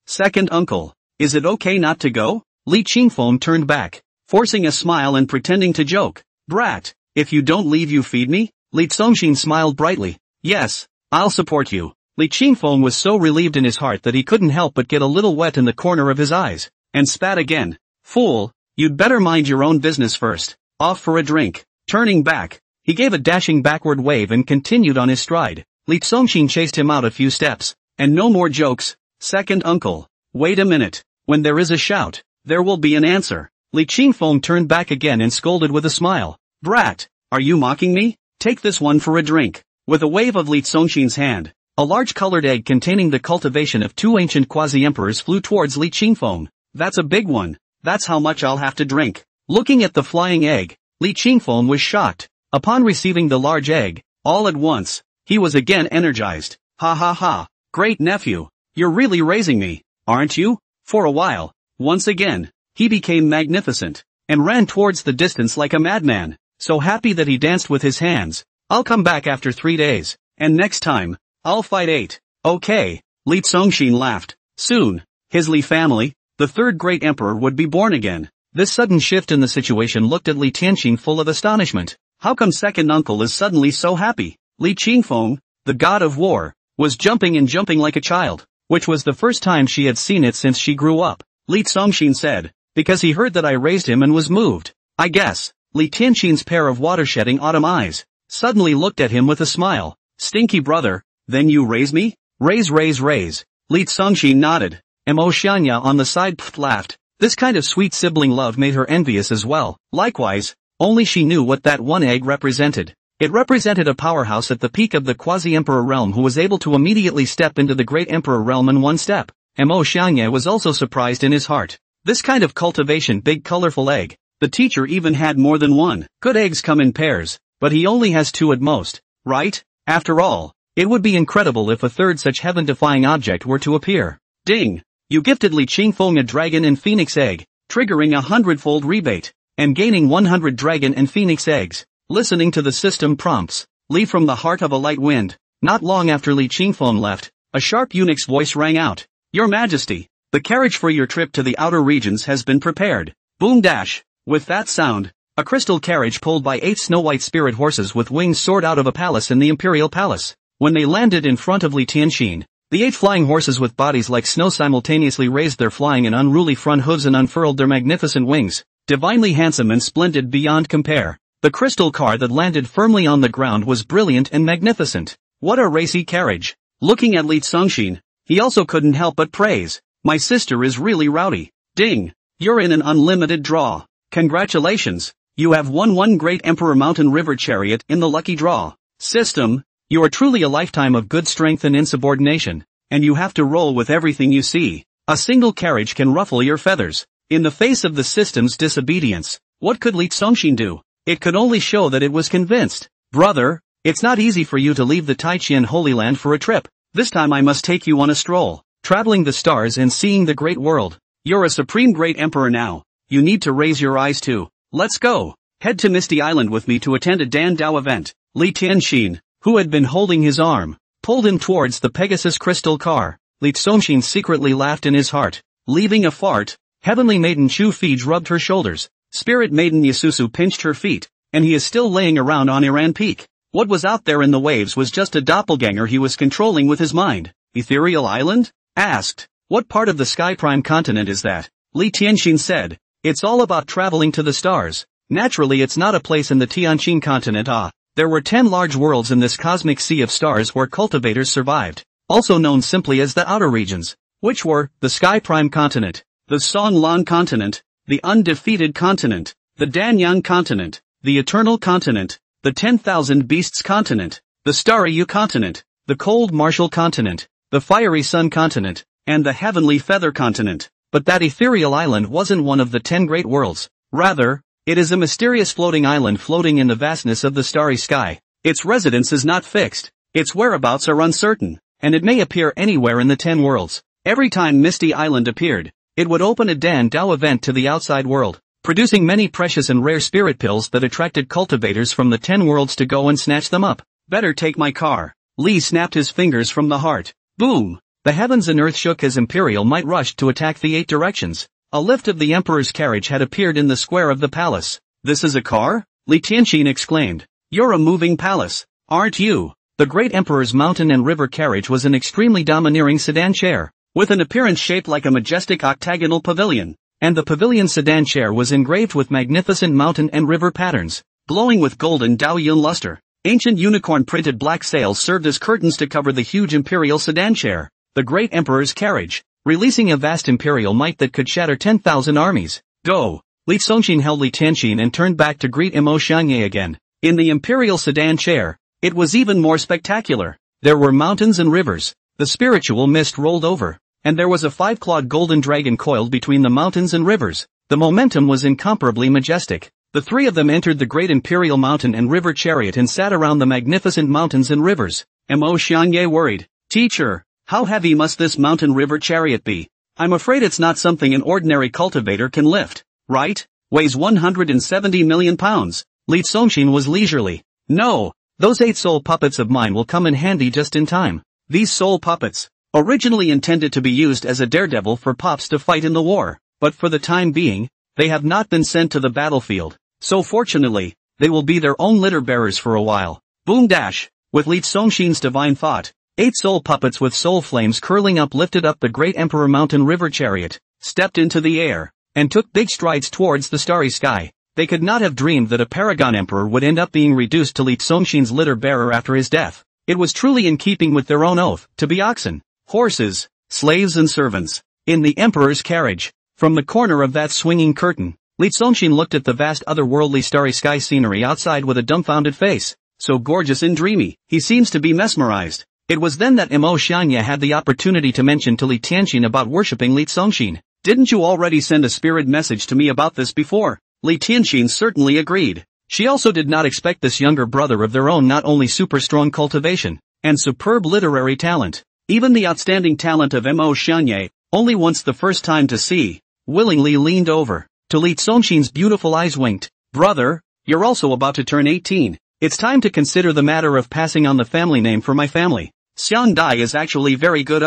[SPEAKER 1] second uncle, is it okay not to go? Li Qingfeng turned back, forcing a smile and pretending to joke. Brat, if you don't leave you feed me? Li Congxing smiled brightly. Yes, I'll support you. Li Qingfeng was so relieved in his heart that he couldn't help but get a little wet in the corner of his eyes, and spat again. Fool, you'd better mind your own business first. Off for a drink. Turning back, he gave a dashing backward wave and continued on his stride. Li Congxing chased him out a few steps. And no more jokes, second uncle. Wait a minute. When there is a shout, there will be an answer. Li Qingfeng turned back again and scolded with a smile. Brat, are you mocking me? Take this one for a drink. With a wave of Li Congxing's hand, a large colored egg containing the cultivation of 2 ancient quasi-emperors flew towards Li Qingfeng. That's a big one. That's how much I'll have to drink. Looking at the flying egg, Li Qingfeng was shocked. Upon receiving the large egg, all at once, he was again energized. Ha ha ha. Great nephew. You're really raising me, aren't you? For a while, once again, he became magnificent, and ran towards the distance like a madman, so happy that he danced with his hands. I'll come back after 3 days, and next time, I'll fight 8. Okay, Li Zongxin laughed. Soon, his Li family, the third great emperor, would be born again. This sudden shift in the situation looked at Li Tianqing full of astonishment. How come second uncle is suddenly so happy? Li Qingfeng, the god of war, was jumping and jumping like a child, which was the first time she had seen it since she grew up. Li Zongxin said, because he heard that I raised him and was moved. I guess. Li Tianqing's pair of water-shedding autumn eyes suddenly looked at him with a smile. Stinky brother, then you raise me? Raise. Li Zongxin nodded. Mo Xianya on the side laughed. This kind of sweet sibling love made her envious as well. Likewise, only she knew what that one egg represented. It represented a powerhouse at the peak of the quasi-emperor realm who was able to immediately step into the great emperor realm in one step. Mo Xianya was also surprised in his heart. This kind of cultivation, big colorful egg. The teacher even had more than one. Good eggs come in pairs, but he only has two at most, right? After all, it would be incredible if a third such heaven-defying object were to appear. Ding! You gifted Li Qingfeng a dragon and phoenix egg, triggering a 100-fold rebate, and gaining 100 dragon and phoenix eggs. Listening to the system prompts, Li from the heart of a light wind. Not long after Li Qingfeng left, a sharp eunuch's voice rang out. Your Majesty, the carriage for your trip to the outer regions has been prepared. Boom dash. With that sound, a crystal carriage pulled by 8 snow-white spirit horses with wings soared out of a palace in the imperial palace. When they landed in front of Li Tianqing, the 8 flying horses with bodies like snow simultaneously raised their flying and unruly front hooves and unfurled their magnificent wings, divinely handsome and splendid beyond compare. The crystal car that landed firmly on the ground was brilliant and magnificent. What a racy carriage! Looking at Li Zongxin, he also couldn't help but praise. My sister is really rowdy. Ding! You're in an unlimited draw. Congratulations! You have won one great Emperor Mountain River Chariot in the lucky draw. System, you are truly a lifetime of good strength and insubordination, and you have to roll with everything you see. A single carriage can ruffle your feathers. In the face of the system's disobedience, what could Li Zongxin do? It could only show that it was convinced. Brother, it's not easy for you to leave the Taiqian Holy Land for a trip. This time I must take you on a stroll, traveling the stars and seeing the great world. You're a supreme great emperor now. You need to raise your eyes too. Let's go. Head to Misty Island with me to attend a Dan Dao event. Li Tianqing, who had been holding his arm, pulled him towards the Pegasus crystal car. Li Zongxin secretly laughed in his heart. Leaving a fart, Heavenly Maiden Chu Fij rubbed her shoulders. Spirit Maiden Yasusu pinched her feet, and he is still laying around on Iran Peak. What was out there in the waves was just a doppelganger he was controlling with his mind. Ethereal Island? Asked. What part of the Sky Prime continent is that? Li Tianqing said. It's all about traveling to the stars. Naturally it's not a place in the Tianqing continent. There were 10 large worlds in this cosmic sea of stars where cultivators survived, also known simply as the outer regions, which were, the Sky Prime continent, the Songlan continent, the Undefeated continent, the Danyang continent, the Eternal continent, the 10,000 Beasts continent, the Starry Yu continent, the Cold Martial continent, the Fiery Sun continent, and the Heavenly Feather continent. But that ethereal island wasn't one of the 10 great worlds. Rather, it is a mysterious floating island floating in the vastness of the starry sky. Its residence is not fixed, its whereabouts are uncertain, and it may appear anywhere in the 10 worlds. Every time Misty Island appeared, it would open a Dan Dao event to the outside world, producing many precious and rare spirit pills that attracted cultivators from the 10 worlds to go and snatch them up. Better take my car. Li snapped his fingers from the heart. Boom! The heavens and earth shook as Imperial might rushed to attack the 8 directions. A lift of the Emperor's carriage had appeared in the square of the palace. This is a car? Li Tianqing exclaimed. You're a moving palace, aren't you? The great Emperor's mountain and river carriage was an extremely domineering sedan chair, with an appearance shaped like a majestic octagonal pavilion, and the pavilion sedan chair was engraved with magnificent mountain and river patterns, glowing with golden Daoyun luster. Ancient unicorn-printed black sails served as curtains to cover the huge imperial sedan chair, the great Emperor's carriage, releasing a vast imperial might that could shatter 10,000 armies. Go! Li Zongxin held Li Tianqing and turned back to greet Mo Xianye again. In the imperial sedan chair, it was even more spectacular. There were mountains and rivers, the spiritual mist rolled over, and there was a 5-clawed golden dragon coiled between the mountains and rivers. The momentum was incomparably majestic. The 3 of them entered the great imperial mountain and river chariot and sat around the magnificent mountains and rivers. Mo Xianye worried. Teacher, how heavy must this mountain river chariot be? I'm afraid it's not something an ordinary cultivator can lift, right? Weighs 170 million pounds. Li Zongxin was leisurely. No, those 8 soul puppets of mine will come in handy just in time. These soul puppets, originally intended to be used as a daredevil for pups to fight in the war, but for the time being, they have not been sent to the battlefield, so fortunately, they will be their own litter bearers for a while. Boom dash! With Li Songshin's divine thought, 8 soul puppets with soul flames curling up lifted up the great Emperor Mountain River chariot, stepped into the air, and took big strides towards the starry sky. They could not have dreamed that a paragon emperor would end up being reduced to Li Songshin's litter bearer after his death. It was truly in keeping with their own oath, to be oxen, horses, slaves and servants, in the emperor's carriage. From the corner of that swinging curtain, Li Songshin looked at the vast otherworldly starry sky scenery outside with a dumbfounded face. So gorgeous and dreamy, he seems to be mesmerized. It was then that Mo Xianye had the opportunity to mention to Li Tianxin about worshipping Li Songshin. Didn't you already send a spirit message to me about this before? Li Tianxin certainly agreed. She also did not expect this younger brother of their own not only super strong cultivation, and superb literary talent, even the outstanding talent of Mo Xianye, only once the first time to see, willingly leaned over. To Li Songshin's beautiful eyes winked. Brother, you're also about to turn 18. It's time to consider the matter of passing on the family name for my family. Xiang Dai is actually very good.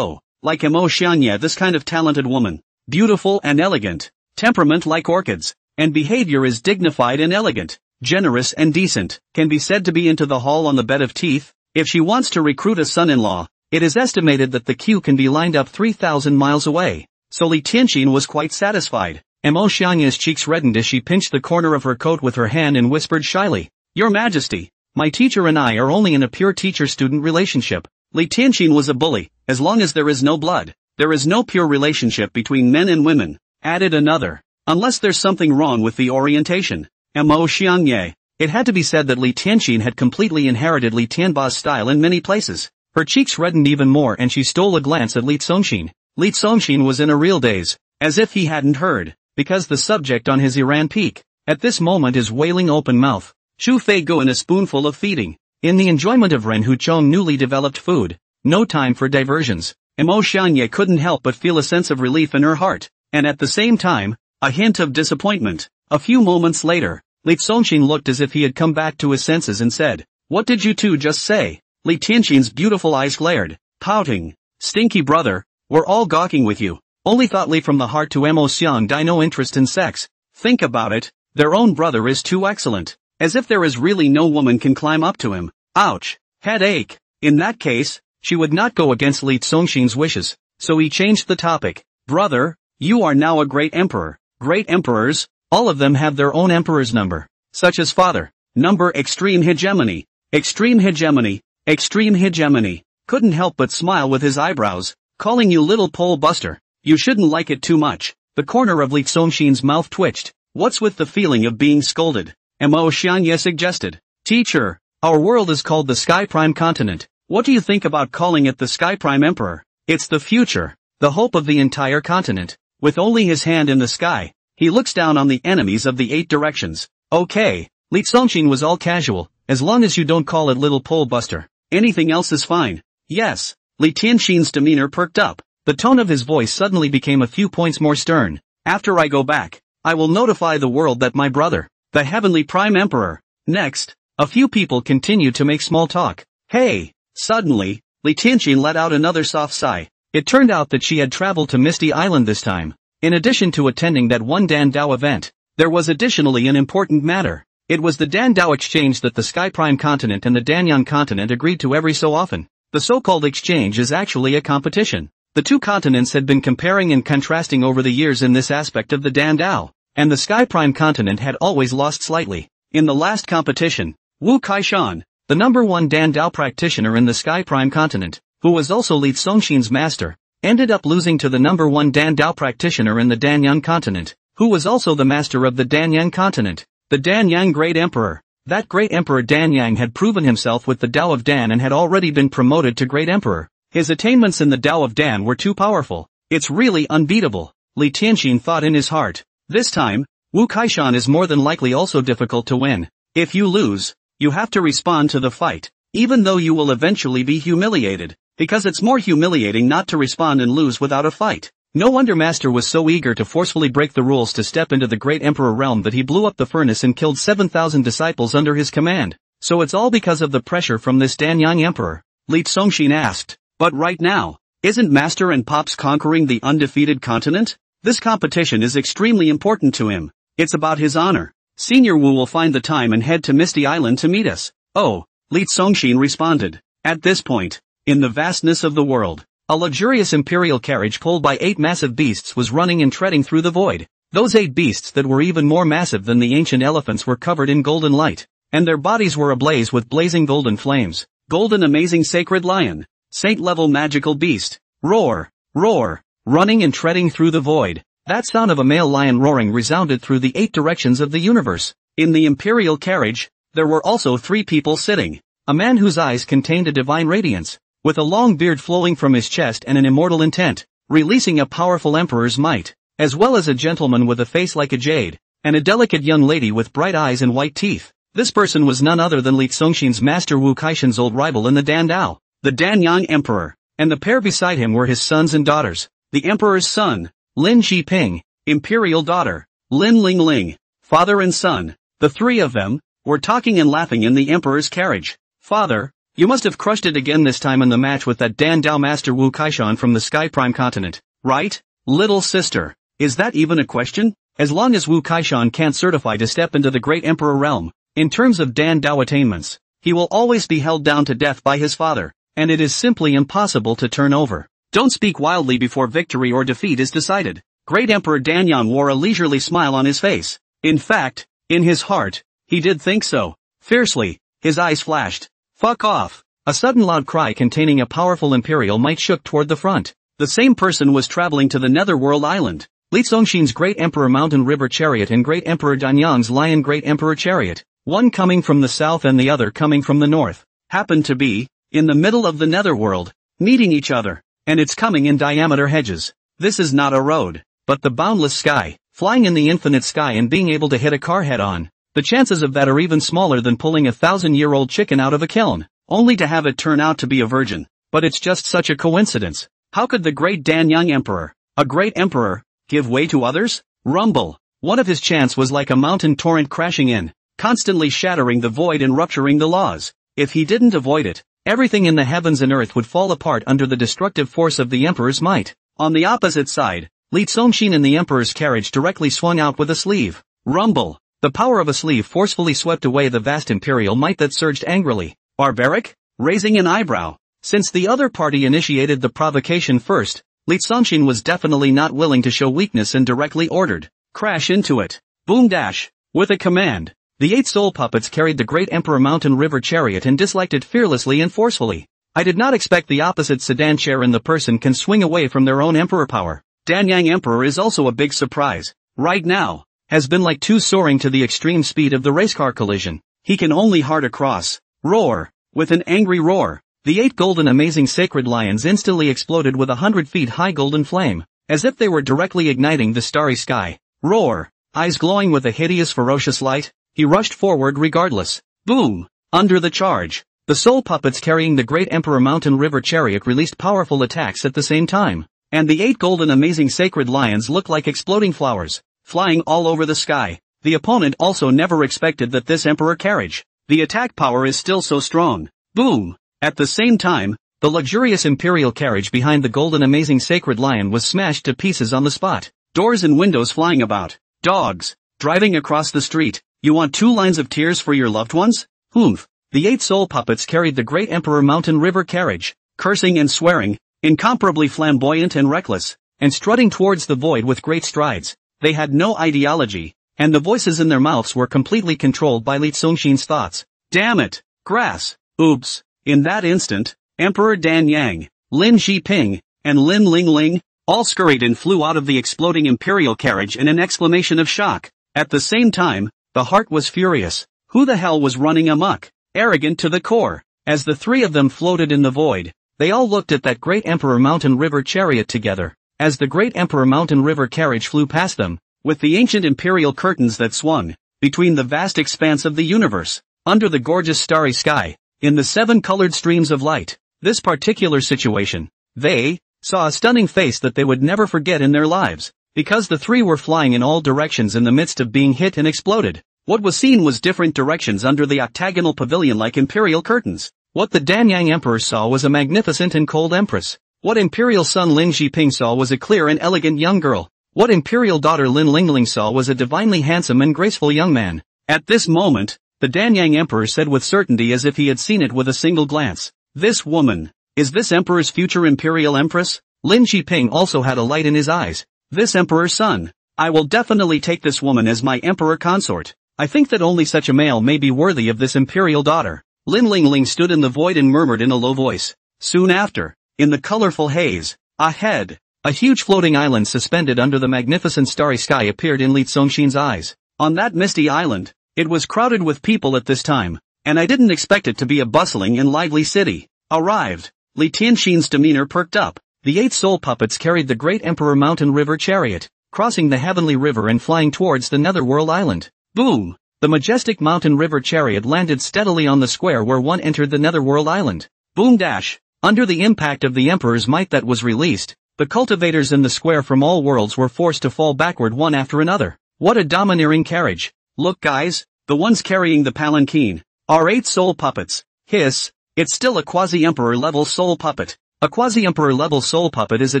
[SPEAKER 1] Like Mo Xianye, this kind of talented woman, beautiful and elegant, temperament like orchids, and behavior is dignified and elegant, generous and decent, can be said to be into the hall on the bed of teeth. If she wants to recruit a son-in-law, it is estimated that the queue can be lined up 3,000 miles away. So Li Tianxin was quite satisfied. Mo Xianye's cheeks reddened as she pinched the corner of her coat with her hand and whispered shyly, Your Majesty, my teacher and I are only in a pure teacher-student relationship. Li Tianxin was a bully. As long as there is no blood, there is no pure relationship between men and women, added another. Unless there's something wrong with the orientation. Mo Xianye. It had to be said that Li Tianxin had completely inherited Li Tianba's style in many places. Her cheeks reddened even more and she stole a glance at Li Songshin. Li Songshin was in a real daze, as if he hadn't heard, because the subject on his Iran peak, at this moment is wailing open mouth. Chu Fei Gu in a spoonful of feeding. In the enjoyment of Ren Hu Chong newly developed food. No time for diversions. Mo Xianye couldn't help but feel a sense of relief in her heart, and at the same time, a hint of disappointment. A few moments later, Li Songshin looked as if he had come back to his senses and said, What did you two just say? Li Tianxin's beautiful eyes glared, pouting. Stinky brother, we're all gawking with you. Only thought Li from the heart to Mo Xiang Dai no interest in sex. Think about it, their own brother is too excellent. As if there is really no woman can climb up to him. Ouch. Headache. In that case, she would not go against Li Songshin's wishes, so he changed the topic. Brother, you are now a great emperor. Great emperors, all of them have their own emperor's number. Such as father. Number extreme hegemony. Extreme hegemony. Extreme hegemony. Couldn't help but smile with his eyebrows, calling you little pole buster. You shouldn't like it too much. The corner of Li Songshin's mouth twitched. What's with the feeling of being scolded? Mo Xianye suggested. Teacher, our world is called the Sky Prime Continent. What do you think about calling it the Sky Prime Emperor? It's the future, the hope of the entire continent. With only his hand in the sky, he looks down on the enemies of the 8 directions. Okay, Li Songshin was all casual, as long as you don't call it little pole buster. Anything else is fine. Yes. Li Tianxin's demeanor perked up. The tone of his voice suddenly became a few points more stern. After I go back, I will notify the world that my brother, the Heavenly Prime Emperor. Next, a few people continued to make small talk. Hey! Suddenly, Li Tianxin let out another soft sigh. It turned out that she had traveled to Misty Island this time. In addition to attending that one Dan Dao event, there was additionally an important matter. It was the Dan Dao exchange that the Sky Prime continent and the Danyang continent agreed to every so often. The so-called exchange is actually a competition. The two continents had been comparing and contrasting over the years in this aspect of the Dan Dao, and the Sky Prime continent had always lost slightly. In the last competition, Wu Kaishan, the number 1 Dan Dao practitioner in the Sky Prime continent, who was also Li Songshin's master, ended up losing to the number 1 Dan Dao practitioner in the Danyang continent, who was also the master of the Danyang continent, the Danyang Great Emperor. That Great Emperor Danyang had proven himself with the Dao of Dan and had already been promoted to Great Emperor. His attainments in the Dao of Dan were too powerful. It's really unbeatable, Li Tianxin thought in his heart. This time, Wu Kaishan is more than likely also difficult to win. If you lose, you have to respond to the fight, even though you will eventually be humiliated, because it's more humiliating not to respond and lose without a fight. No wonder Master was so eager to forcefully break the rules to step into the Great Emperor realm that he blew up the furnace and killed 7,000 disciples under his command. So it's all because of the pressure from this Danyang Emperor? Li Songshin asked. But right now, isn't Master and Pops conquering the undefeated continent? This competition is extremely important to him. It's about his honor. Senior Wu will find the time and head to Misty Island to meet us. Oh, Li Songshin responded. At this point, in the vastness of the world, a luxurious imperial carriage pulled by 8 massive beasts was running and treading through the void. Those 8 beasts that were even more massive than the ancient elephants were covered in golden light, and their bodies were ablaze with blazing golden flames. Golden amazing sacred lion, saint-level magical beast, roar, roar, running and treading through the void. That sound of a male lion roaring resounded through the 8 directions of the universe. In the imperial carriage, there were also 3 people sitting. A man whose eyes contained a divine radiance, with a long beard flowing from his chest and an immortal intent, releasing a powerful emperor's might, as well as a gentleman with a face like a jade, and a delicate young lady with bright eyes and white teeth. This person was none other than Li Songshin's master Wu Kaishan's old rival in the Dan Dao, the Danyang Emperor, and the pair beside him were his sons and daughters. The emperor's son, Lin Shiping, imperial daughter, Lin Lingling, father and son. The 3 of them were talking and laughing in the emperor's carriage. Father, you must have crushed it again this time in the match with that Dan Dao master Wu Kaishan from the Sky Prime continent, right? Little sister, is that even a question? As long as Wu Kaishan can't certify to step into the great emperor realm, in terms of Dan Dao attainments, he will always be held down to death by his father, and it is simply impossible to turn over. Don't speak wildly before victory or defeat is decided. Great Emperor Danyang wore a leisurely smile on his face. In fact, in his heart, he did think so. Fiercely, his eyes flashed. Fuck off. A sudden loud cry containing a powerful imperial might shook toward the front. The same person was traveling to the Netherworld Island. Li Songshin's Great Emperor Mountain River Chariot and Great Emperor Danyang's Lion Great Emperor Chariot, one coming from the south and the other coming from the north, happened to be, in the middle of the Netherworld, meeting each other, and it's coming in diameter hedges. This is not a road, but the boundless sky, flying in the infinite sky and being able to hit a car head on. The chances of that are even smaller than pulling a 1,000-year-old chicken out of a kiln, only to have it turn out to be a virgin. But it's just such a coincidence. How could the great Danyang Emperor, a great emperor, give way to others? Rumble. One of his chants was like a mountain torrent crashing in, constantly shattering the void and rupturing the laws. If he didn't avoid it, everything in the heavens and earth would fall apart under the destructive force of the emperor's might. On the opposite side, Li Songshin in the emperor's carriage directly swung out with a sleeve. Rumble. The power of a sleeve forcefully swept away the vast imperial might that surged angrily. Barbaric? Raising an eyebrow. Since the other party initiated the provocation first, Li Songshin was definitely not willing to show weakness and directly ordered, crash into it. Boom dash. With a command, the 8 soul puppets carried the Great Emperor Mountain River Chariot and disliked it fearlessly and forcefully. I did not expect the opposite sedan chair and the person can swing away from their own emperor power. Danyang Emperor is also a big surprise. Right now, has been like 2 soaring to the extreme speed of the racecar collision. He can only hard across. Roar. With an angry roar, the 8 golden amazing sacred lions instantly exploded with 100 feet high golden flame, as if they were directly igniting the starry sky. Roar. Eyes glowing with a hideous ferocious light, he rushed forward regardless. Boom. Under the charge, the soul puppets carrying the Great Emperor Mountain River Chariot released powerful attacks at the same time, and the 8 golden amazing sacred lions looked like exploding flowers, flying all over the sky. The opponent also never expected that this emperor carriage, the attack power is still so strong. Boom. At the same time, the luxurious imperial carriage behind the golden amazing sacred lion was smashed to pieces on the spot. Doors and windows flying about. Dogs. Driving across the street. You want 2 lines of tears for your loved ones? Humph. The 8 soul puppets carried the Great Emperor Mountain River carriage, cursing and swearing, incomparably flamboyant and reckless, and strutting towards the void with great strides. They had no ideology, and the voices in their mouths were completely controlled by Li Songshin's thoughts. Damn it! Grass! Oops! In that instant, Emperor Danyang, Lin Shiping, and Lin Lingling, all scurried and flew out of the exploding imperial carriage in an exclamation of shock. At the same time, the heart was furious. Who the hell was running amok? Arrogant to the core. As the 3 of them floated in the void, they all looked at that Great Emperor Mountain River Chariot together. As the Great Emperor Mountain River carriage flew past them, with the ancient imperial curtains that swung between the vast expanse of the universe, under the gorgeous starry sky, in the 7 colored streams of light, this particular situation, they saw a stunning face that they would never forget in their lives, because the 3 were flying in all directions in the midst of being hit and exploded. What was seen was different directions under the octagonal pavilion like imperial curtains. What the Danyang Emperor saw was a magnificent and cold empress. What imperial son Lin Zhiping saw was a clear and elegant young girl. What imperial daughter Lin Lingling saw was a divinely handsome and graceful young man. At this moment, the Danyang Emperor said with certainty as if he had seen it with a single glance, "This woman, is this emperor's future imperial empress?" Lin Zhiping also had a light in his eyes. "This emperor's son. I will definitely take this woman as my emperor consort. I think that only such a male may be worthy of this imperial daughter." Lin Lingling stood in the void and murmured in a low voice. Soon after, in the colorful haze, ahead, a huge floating island suspended under the magnificent starry sky appeared in Li Zongxin's eyes. On that misty island, it was crowded with people at this time, and I didn't expect it to be a bustling and lively city. Arrived. Li Tianxin's demeanor perked up. The 8 soul puppets carried the great Emperor Mountain River chariot, crossing the heavenly river and flying towards the Netherworld Island. Boom! The majestic Mountain River chariot landed steadily on the square where one entered the Netherworld Island. Boom dash! Under the impact of the Emperor's might that was released, the cultivators in the square from all worlds were forced to fall backward one after another. What a domineering carriage! Look guys, the ones carrying the palanquin are 8 soul puppets. Hiss, it's still a quasi-emperor level soul puppet. A quasi-emperor level soul puppet is a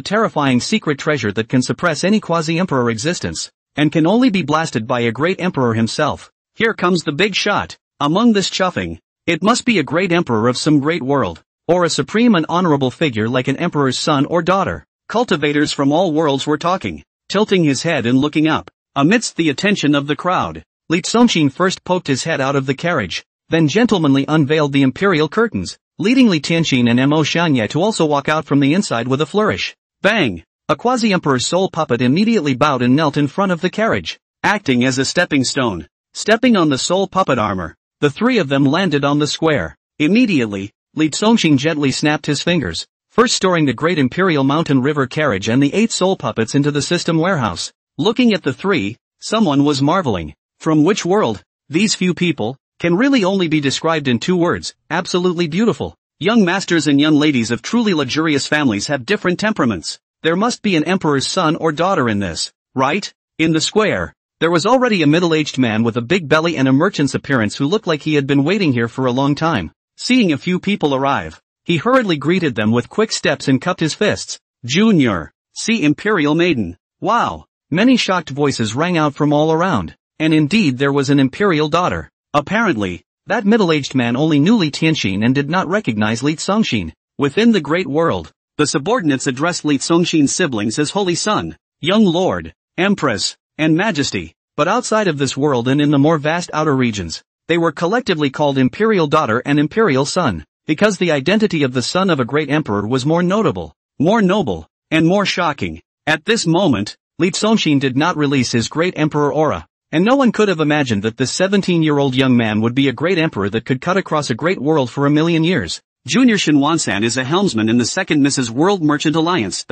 [SPEAKER 1] terrifying secret treasure that can suppress any quasi-emperor existence, and can only be blasted by a great emperor himself. Here comes the big shot. Among this chuffing, it must be a great emperor of some great world, or a supreme and honorable figure like an emperor's son or daughter. Cultivators from all worlds were talking, tilting his head and looking up. Amidst the attention of the crowd, Li Zongxin first poked his head out of the carriage, then gentlemanly unveiled the imperial curtains, leading Li Tianxin and Mo Xianye to also walk out from the inside with a flourish. Bang! A quasi-emperor's soul puppet immediately bowed and knelt in front of the carriage, acting as a stepping stone. Stepping on the soul puppet armor, the 3 of them landed on the square. Immediately, Li Zongxin gently snapped his fingers, first storing the great imperial mountain river carriage and the 8 soul puppets into the system warehouse. Looking at the 3, someone was marveling. From which world? These few people can really only be described in 2 words, absolutely beautiful. Young masters and young ladies of truly luxurious families have different temperaments. There must be an emperor's son or daughter in this, right? In the square, there was already a middle-aged man with a big belly and a merchant's appearance who looked like he had been waiting here for a long time. Seeing a few people arrive, he hurriedly greeted them with quick steps and cupped his fists. "Junior, see Imperial Maiden. Wow!" Many shocked voices rang out from all around, and indeed there was an imperial daughter. Apparently, that middle-aged man only knew Li Tianxin and did not recognize Li Zongxin. Within the great world, the subordinates addressed Li Zongxin's siblings as Holy Son, Young Lord, Empress, and Majesty, but outside of this world and in the more vast outer regions, they were collectively called Imperial Daughter and Imperial Son, because the identity of the son of a great emperor was more notable, more noble, and more shocking. At this moment, Li Zongxin did not release his great emperor aura, and no one could have imagined that this 17-year-old young man would be a great emperor that could cut across a great world for a million years. Junior Shinwansan is a helmsman in the 2nd Mrs. World Merchant Alliance.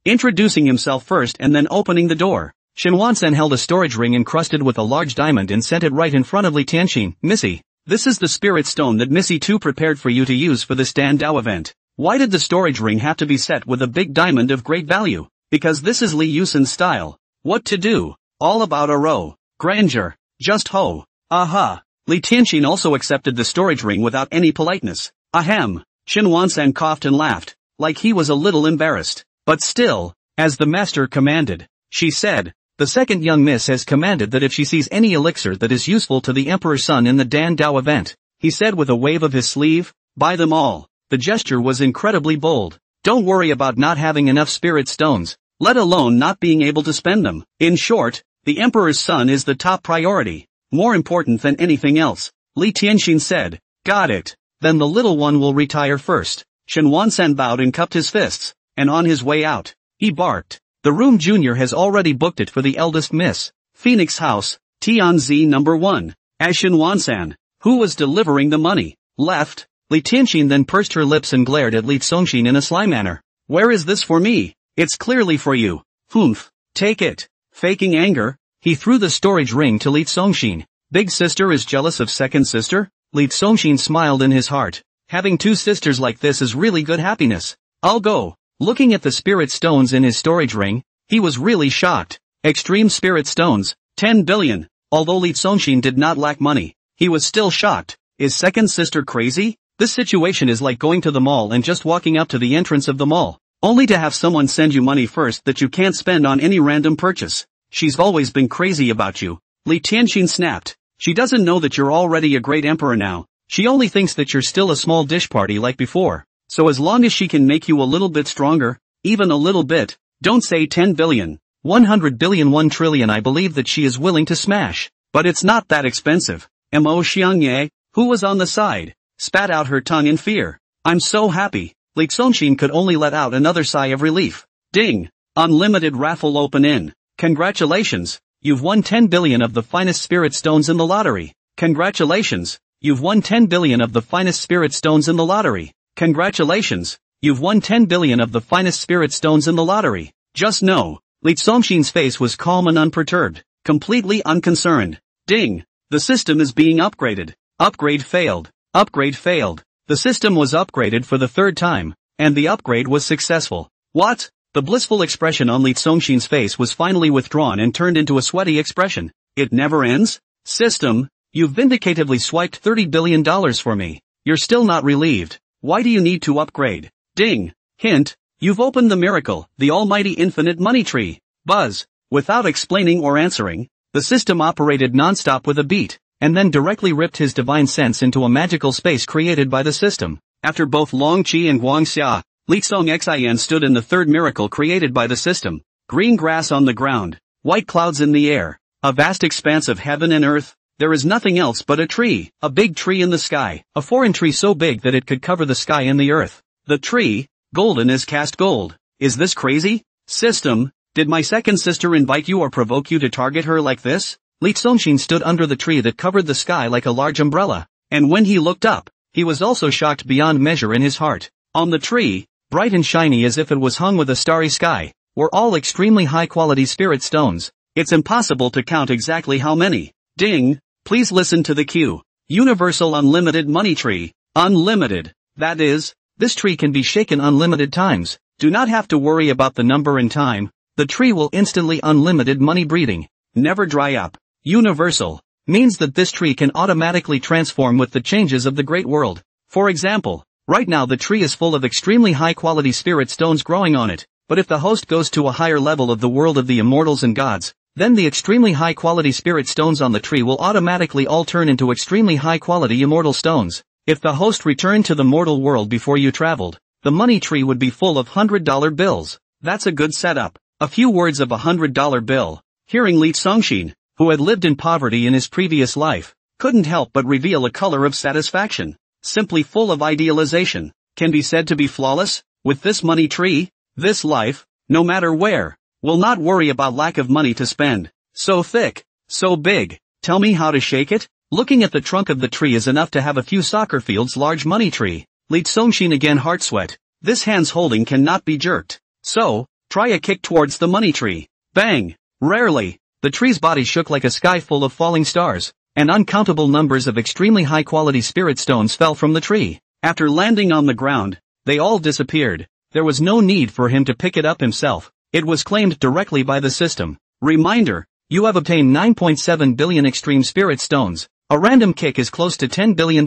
[SPEAKER 1] Introducing himself first and then opening the door, Shinwansan held a storage ring encrusted with a large diamond and sent it right in front of Li Tianxin. "Missy, this is the spirit stone that Missy 2 prepared for you to use for this Dan Dao event." Why did the storage ring have to be set with a big diamond of great value? Because this is Li Yusan's style. What to do? All about a row. Grandeur. Just ho. Aha. Li Tianxin also accepted the storage ring without any politeness. Ahem. Shinwansan coughed and laughed, like he was a little embarrassed. But still, as the master commanded, she said, "The second young miss has commanded that if she sees any elixir that is useful to the Emperor's son in the Dan Dao event," he said with a wave of his sleeve, "buy them all." The gesture was incredibly bold. Don't worry about not having enough spirit stones, let alone not being able to spend them. In short, the Emperor's son is the top priority, more important than anything else. Li Tianxin said, "Got it. Then the little one will retire first." Shinwansan bowed and cupped his fists, and on his way out, he barked, "The room Junior has already booked it for the eldest miss. Phoenix House, Tianzi number 1. As Shinwansan, who was delivering the money, left, Li Tianxin then pursed her lips and glared at Li Zongxin in a sly manner. "Where is this for me? It's clearly for you. Humph. Take it." Faking anger, he threw the storage ring to Li Zongxin. "Big sister is jealous of second sister?" Li Zongxin smiled in his heart. Having 2 sisters like this is really good happiness. "I'll go." Looking at the spirit stones in his storage ring, he was really shocked. Extreme spirit stones, 10 billion. Although Li Zongxin did not lack money, he was still shocked. Is second sister crazy? This situation is like going to the mall and just walking up to the entrance of the mall, only to have someone send you money first that you can't spend on any random purchase. She's always been crazy about you. Li Tianxin snapped. She doesn't know that you're already a great emperor now. She only thinks that you're still a small dish party like before. So as long as she can make you a little bit stronger, even a little bit, don't say 10 billion, 100 billion, 1 trillion, I believe that she is willing to smash. But it's not that expensive. Mo Xiangye, who was on the side, spat out her tongue in fear. I'm so happy. Li Xongxin could only let out another sigh of relief. Ding! Unlimited raffle open in. Congratulations, you've won 10 billion of the finest spirit stones in the lottery. Congratulations, you've won 10 billion of the finest spirit stones in the lottery. Congratulations, you've won 10 billion of the finest spirit stones in the lottery. Just know, Li Xongxin's face was calm and unperturbed, completely unconcerned. Ding! The system is being upgraded. Upgrade failed. Upgrade failed. The system was upgraded for the third time, and the upgrade was successful. What? The blissful expression on Li Xongxin's face was finally withdrawn and turned into a sweaty expression. It never ends? System, you've vindicatively swiped $30 billion for me. You're still not relieved. Why do you need to upgrade? Ding! Hint, you've opened the miracle, the almighty infinite money tree. Buzz. Without explaining or answering, the system operated non-stop with a beat, and then directly ripped his divine sense into a magical space created by the system. After both Long Qi and Guang Xia, Li Xongxian stood in the third miracle created by the system. Green grass on the ground, white clouds in the air, a vast expanse of heaven and earth. There is nothing else but a tree, a big tree in the sky, a foreign tree so big that it could cover the sky and the earth. The tree, golden as cast gold. Is this crazy? System, did my second sister invite you or provoke you to target her like this? Li Xongxin stood under the tree that covered the sky like a large umbrella, and when he looked up, he was also shocked beyond measure in his heart. On the tree, bright and shiny as if it was hung with a starry sky, were all extremely high-quality spirit stones. It's impossible to count exactly how many. Ding! Please listen to the cue. Universal Unlimited Money Tree. Unlimited. That is, this tree can be shaken unlimited times. Do not have to worry about the number and time. The tree will instantly unlimited money breeding. Never dry up. Universal means that this tree can automatically transform with the changes of the great world. For example, right now the tree is full of extremely high-quality spirit stones growing on it, but if the host goes to a higher level of the world of the immortals and gods, then the extremely high-quality spirit stones on the tree will automatically all turn into extremely high-quality immortal stones. If the host returned to the mortal world before you traveled, the money tree would be full of $100 bills. That's a good setup. A few words of $100 bill. Hearing Li Xongxin, who had lived in poverty in his previous life, couldn't help but reveal a color of satisfaction. Simply full of idealization. Can be said to be flawless. With this money tree, this life, no matter where, will not worry about lack of money to spend. So thick, so big. Tell me how to shake it? Looking at the trunk of the tree is enough to have a few soccer fields large money tree. Li Xongxin again heart sweat. This hand's holding cannot be jerked. So, try a kick towards the money tree. Bang! Rarely, the tree's body shook like a sky full of falling stars, and uncountable numbers of extremely high-quality spirit stones fell from the tree. After landing on the ground, they all disappeared. There was no need for him to pick it up himself. It was claimed directly by the system. Reminder, you have obtained 9.7 billion extreme spirit stones. A random kick is close to $10 billion.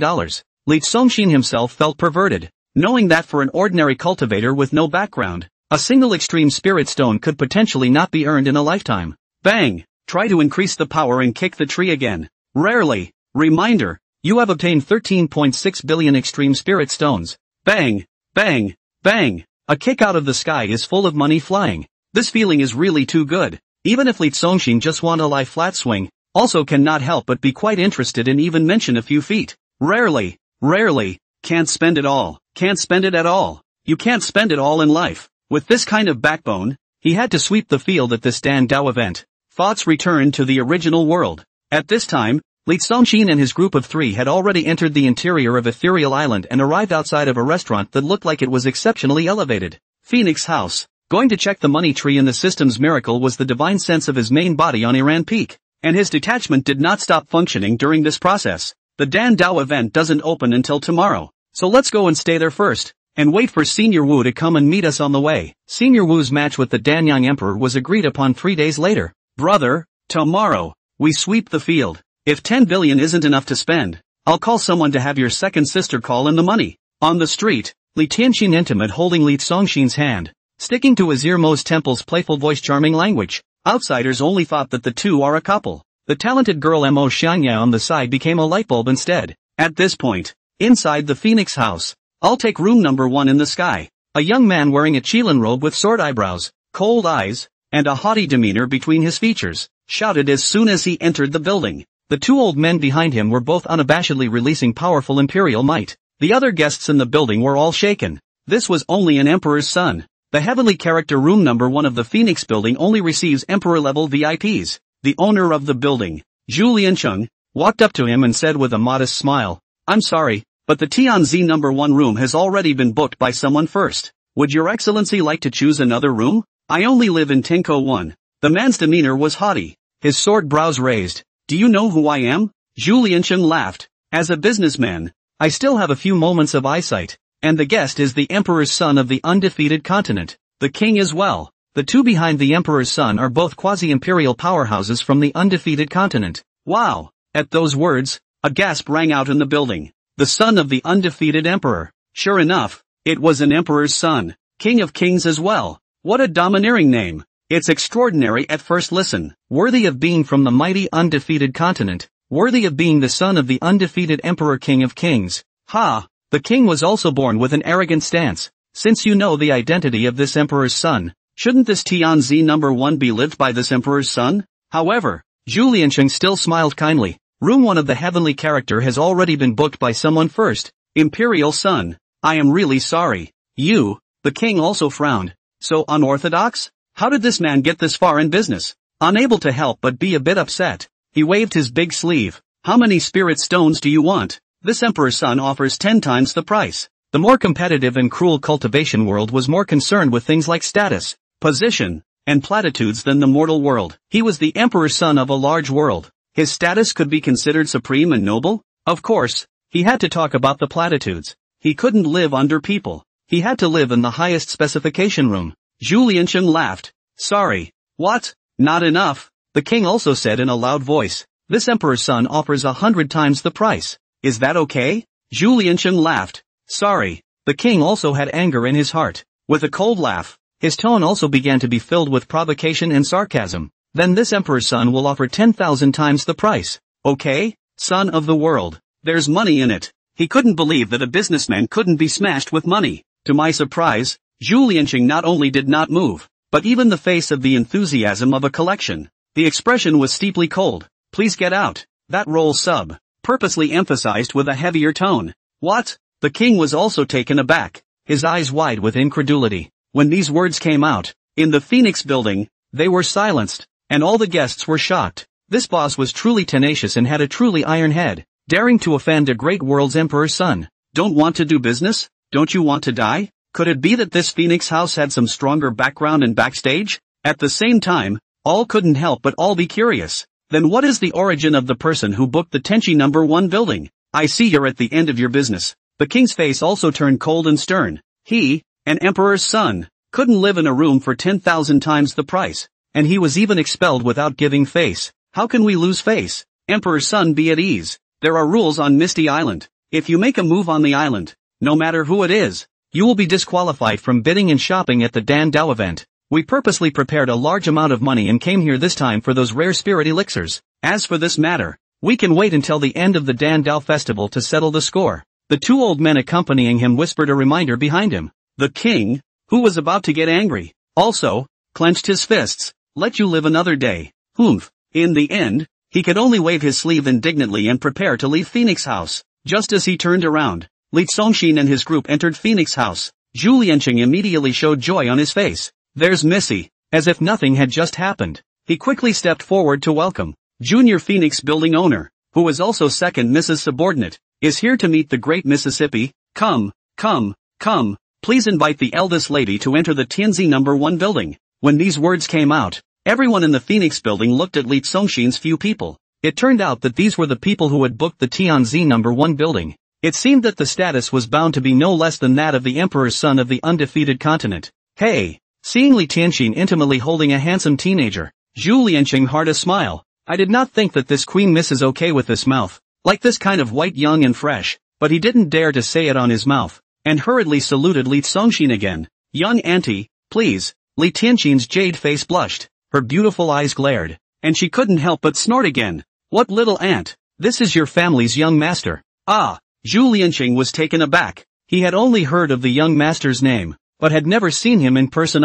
[SPEAKER 1] Li Xongxin himself felt perverted, knowing that for an ordinary cultivator with no background, a single extreme spirit stone could potentially not be earned in a lifetime. Bang! Try to increase the power and kick the tree again. Rarely. Reminder, you have obtained 13.6 billion extreme spirit stones. Bang! Bang! Bang! A kick out of the sky is full of money flying. This feeling is really too good. Even if Li Xongxin just want to lie flat swing, also cannot help but be quite interested and even mention a few feet. Rarely. Rarely. Can't spend it all. Can't spend it at all. You can't spend it all in life. With this kind of backbone, he had to sweep the field at this Dan Dao event. Thoughts returned to the original world. At this time, Li Xongxin and his group of 3 had already entered the interior of Ethereal Island and arrived outside of a restaurant that looked like it was exceptionally elevated. Phoenix House. Going to check the money tree in the system's miracle was the divine sense of his main body on Iran Peak, and his detachment did not stop functioning during this process. The Dan Dao event doesn't open until tomorrow, so let's go and stay there first, and wait for Senior Wu to come and meet us on the way. Senior Wu's match with the Danyang Emperor was agreed upon 3 days later. Brother, tomorrow, we sweep the field. If 10 billion isn't enough to spend, I'll call someone to have your second sister call in the money. On the street, Li Tianxin intimate holding Li Congxin's hand, sticking to his earmost temple's playful voice charming language. Outsiders only thought that the two are a couple. The talented girl Mo Xianya on the side became a lightbulb instead. At this point, inside the Phoenix house, I'll take room number 1 in the sky. A young man wearing a Qilin robe with sword eyebrows, cold eyes, and a haughty demeanor between his features, shouted as soon as he entered the building. The two old men behind him were both unabashedly releasing powerful imperial might. The other guests in the building were all shaken. This was only an emperor's son. The heavenly character room number 1 of the Phoenix building only receives emperor-level VIPs. The owner of the building, Zhu Liancheng, walked up to him and said with a modest smile, "I'm sorry, but the Tianzi number 1 room has already been booked by someone first. Would your excellency like to choose another room? I only live in Tenko 1. The man's demeanor was haughty, his sword brows raised. "Do you know who I am?" Zhu Liancheng laughed. "As a businessman, I still have a few moments of eyesight, and the guest is the emperor's son of the undefeated continent, the king as well." The two behind the emperor's son are both quasi-imperial powerhouses from the undefeated continent. Wow! At those words, a gasp rang out in the building. The son of the undefeated emperor. Sure enough, it was an emperor's son, king of kings as well. What a domineering name. It's extraordinary at first listen. Worthy of being from the mighty undefeated continent. Worthy of being the son of the undefeated emperor king of kings. Ha! The king was also born with an arrogant stance. Since you know the identity of this emperor's son, shouldn't this Tianzi number 1 be lived by this emperor's son? However, Zhu Liancheng still smiled kindly. Room 1 of the heavenly character has already been booked by someone first. Imperial son. I am really sorry. You, the king also frowned. So unorthodox? How did this man get this far in business? Unable to help but be a bit upset, he waved his big sleeve. How many spirit stones do you want? This emperor's son offers 10 times the price. The more competitive and cruel cultivation world was more concerned with things like status, position, and platitudes than the mortal world. He was the emperor's son of a large world. His status could be considered supreme and noble? Of course, he had to talk about the platitudes. He couldn't live under people. He had to live in the highest specification room. Zhu Liancheng laughed. Sorry. What? Not enough? The king also said in a loud voice. This emperor's son offers 100 times the price. Is that okay? Zhu Liancheng laughed. Sorry. The king also had anger in his heart. With a cold laugh, his tone also began to be filled with provocation and sarcasm. Then this emperor's son will offer 10,000 times the price. Okay? Son of the world. There's money in it. He couldn't believe that a businessman couldn't be smashed with money. To my surprise, Zhu Liancheng not only did not move, but even the face of the enthusiasm of a collection. The expression was steeply cold. Please get out. That roll sub. Purposely emphasized with a heavier tone. What? The king was also taken aback, his eyes wide with incredulity. When these words came out, in the Phoenix building, they were silenced, and all the guests were shocked. This boss was truly tenacious and had a truly iron head, daring to offend a great world's emperor's son. Don't want to do business? Don't you want to die? Could it be that this Phoenix house had some stronger background and backstage? At the same time, all couldn't help but all be curious. Then what is the origin of the person who booked the Tenchi number 1 building? I see you're at the end of your business. The king's face also turned cold and stern. He, an emperor's son, couldn't live in a room for 10,000 times the price, and he was even expelled without giving face. How can we lose face? Emperor's son, be at ease. There are rules on Misty Island. If you make a move on the island, no matter who it is, you will be disqualified from bidding and shopping at the Dan Dao event. We purposely prepared a large amount of money and came here this time for those rare spirit elixirs. As for this matter, we can wait until the end of the Dan Dao festival to settle the score. The two old men accompanying him whispered a reminder behind him. The king, who was about to get angry, also clenched his fists. Let you live another day. Humph. In the end, he could only wave his sleeve indignantly and prepare to leave Phoenix House. Just as he turned around, Li Congxin and his group entered Phoenix House. Zhu Liancheng immediately showed joy on his face. There's Missy. As if nothing had just happened, he quickly stepped forward to welcome. Junior Phoenix building owner, who was also second Mrs. Subordinate, is here to meet the great Mississippi. Come, come, come, please invite the eldest lady to enter the Tianzi number 1 building. When these words came out, everyone in the Phoenix building looked at Li Congxin's few people. It turned out that these were the people who had booked the Tianzi number 1 building. It seemed that the status was bound to be no less than that of the emperor's son of the undefeated continent. Hey! Seeing Li Tianxin intimately holding a handsome teenager, Zhu Liancheng hard a smile. I did not think that this queen miss is okay with this mouth. Like this kind of white, young and fresh, but he didn't dare to say it on his mouth, and hurriedly saluted Li Tsongxin again. Young auntie, please. Li Tianxin's jade face blushed, her beautiful eyes glared, and she couldn't help but snort again. What little aunt? This is your family's young master. Ah, Zhu Lianqing was taken aback. He had only heard of the young master's name, but had never seen him in person.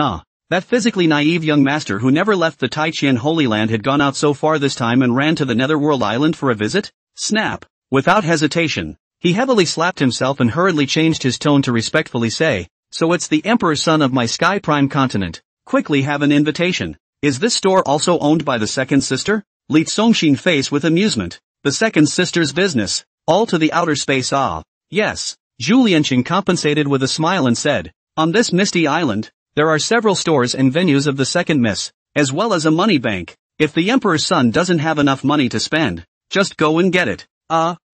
[SPEAKER 1] That physically naive young master who never left the Taiqian Holy Land had gone out so far this time and ran to the Netherworld Island for a visit? Snap! Without hesitation, he heavily slapped himself and hurriedly changed his tone to respectfully say, so it's the Emperor's son of my Sky Prime continent. Quickly have an invitation. Is this store also owned by the second sister? Li Tsongxin face with amusement. The second sister's business. All to the outer space. Yes. Zhu Lianqing compensated with a smile and said, on this misty island, there are several stores and venues of the second miss, as well as a money bank. If the Emperor's son doesn't have enough money to spend, just go and get it.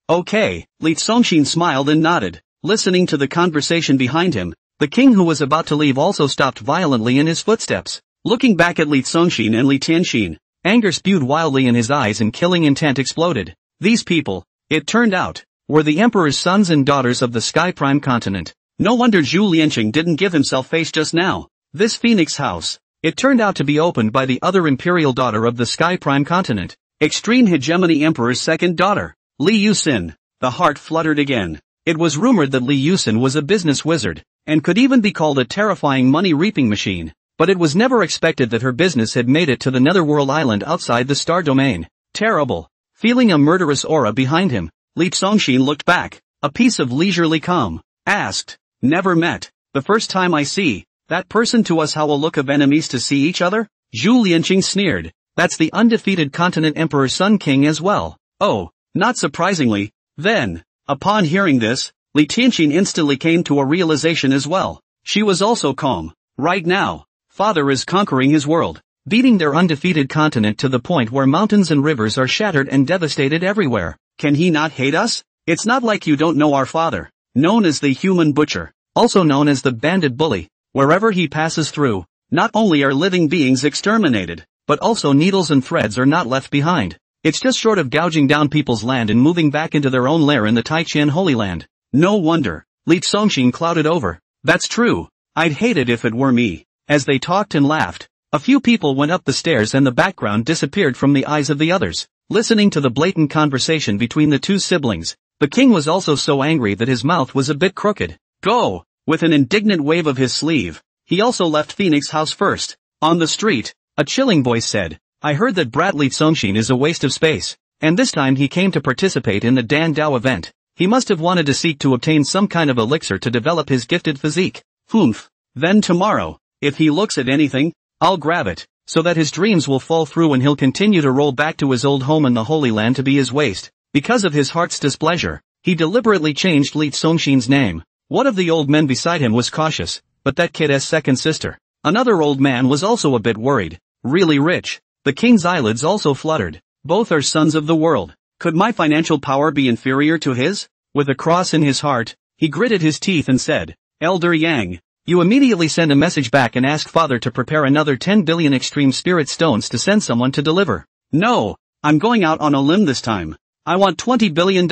[SPEAKER 1] Okay. Li Tsongxin smiled and nodded, listening to the conversation behind him. The king who was about to leave also stopped violently in his footsteps. Looking back at Li Tsongxin and Li Tianxin, anger spewed wildly in his eyes and killing intent exploded. These people, it turned out, were the Emperor's sons and daughters of the Sky Prime continent. No wonder Zhu Lianqing didn't give himself face just now. This Phoenix house, it turned out to be opened by the other imperial daughter of the Sky Prime continent, Extreme Hegemony Emperor's second daughter, Li Yusin. The heart fluttered again. It was rumored that Li Yusin was a business wizard, and could even be called a terrifying money-reaping machine, but it was never expected that her business had made it to the Netherworld Island outside the star domain. Terrible. Feeling a murderous aura behind him, Li Tsongxin looked back, a piece of leisurely calm, asked, never met. The first time I see that person to us, how a look of enemies to see each other? Zhu Lianqing sneered. That's the undefeated continent Emperor's Sun King as well. Oh, not surprisingly, then. Upon hearing this, Li Tianxin instantly came to a realization as well. She was also calm. Right now, Father is conquering his world, beating their undefeated continent to the point where mountains and rivers are shattered and devastated everywhere. Can he not hate us? It's not like you don't know our father, known as the human butcher, also known as the bandit bully. Wherever he passes through, not only are living beings exterminated, but also needles and threads are not left behind. It's just short of gouging down people's land and moving back into their own lair in the Taiqian Holy Land. No wonder. Li Tsongxin clouded over. That's true. I'd hate it if it were me. As they talked and laughed, a few people went up the stairs and the background disappeared from the eyes of the others. Listening to the blatant conversation between the two siblings, the king was also so angry that his mouth was a bit crooked. Go! With an indignant wave of his sleeve, he also left Phoenix House first. On the street, a chilling voice said, I heard that brat Li Tsongxin is a waste of space, and this time he came to participate in the Dan Dao event. He must have wanted to seek to obtain some kind of elixir to develop his gifted physique. Humph. Then tomorrow, if he looks at anything, I'll grab it, so that his dreams will fall through and he'll continue to roll back to his old home in the Holy Land to be his waste. Because of his heart's displeasure, he deliberately changed Li Tsongxin's name. One of the old men beside him was cautious, but that kid's second sister. Another old man was also a bit worried. Really rich. The king's eyelids also fluttered. Both are sons of the world. Could my financial power be inferior to his? With a cross in his heart, he gritted his teeth and said, Elder Yang, you immediately send a message back and ask Father to prepare another 10 billion extreme spirit stones to send someone to deliver. No, I'm going out on a limb this time. I want $20 billion.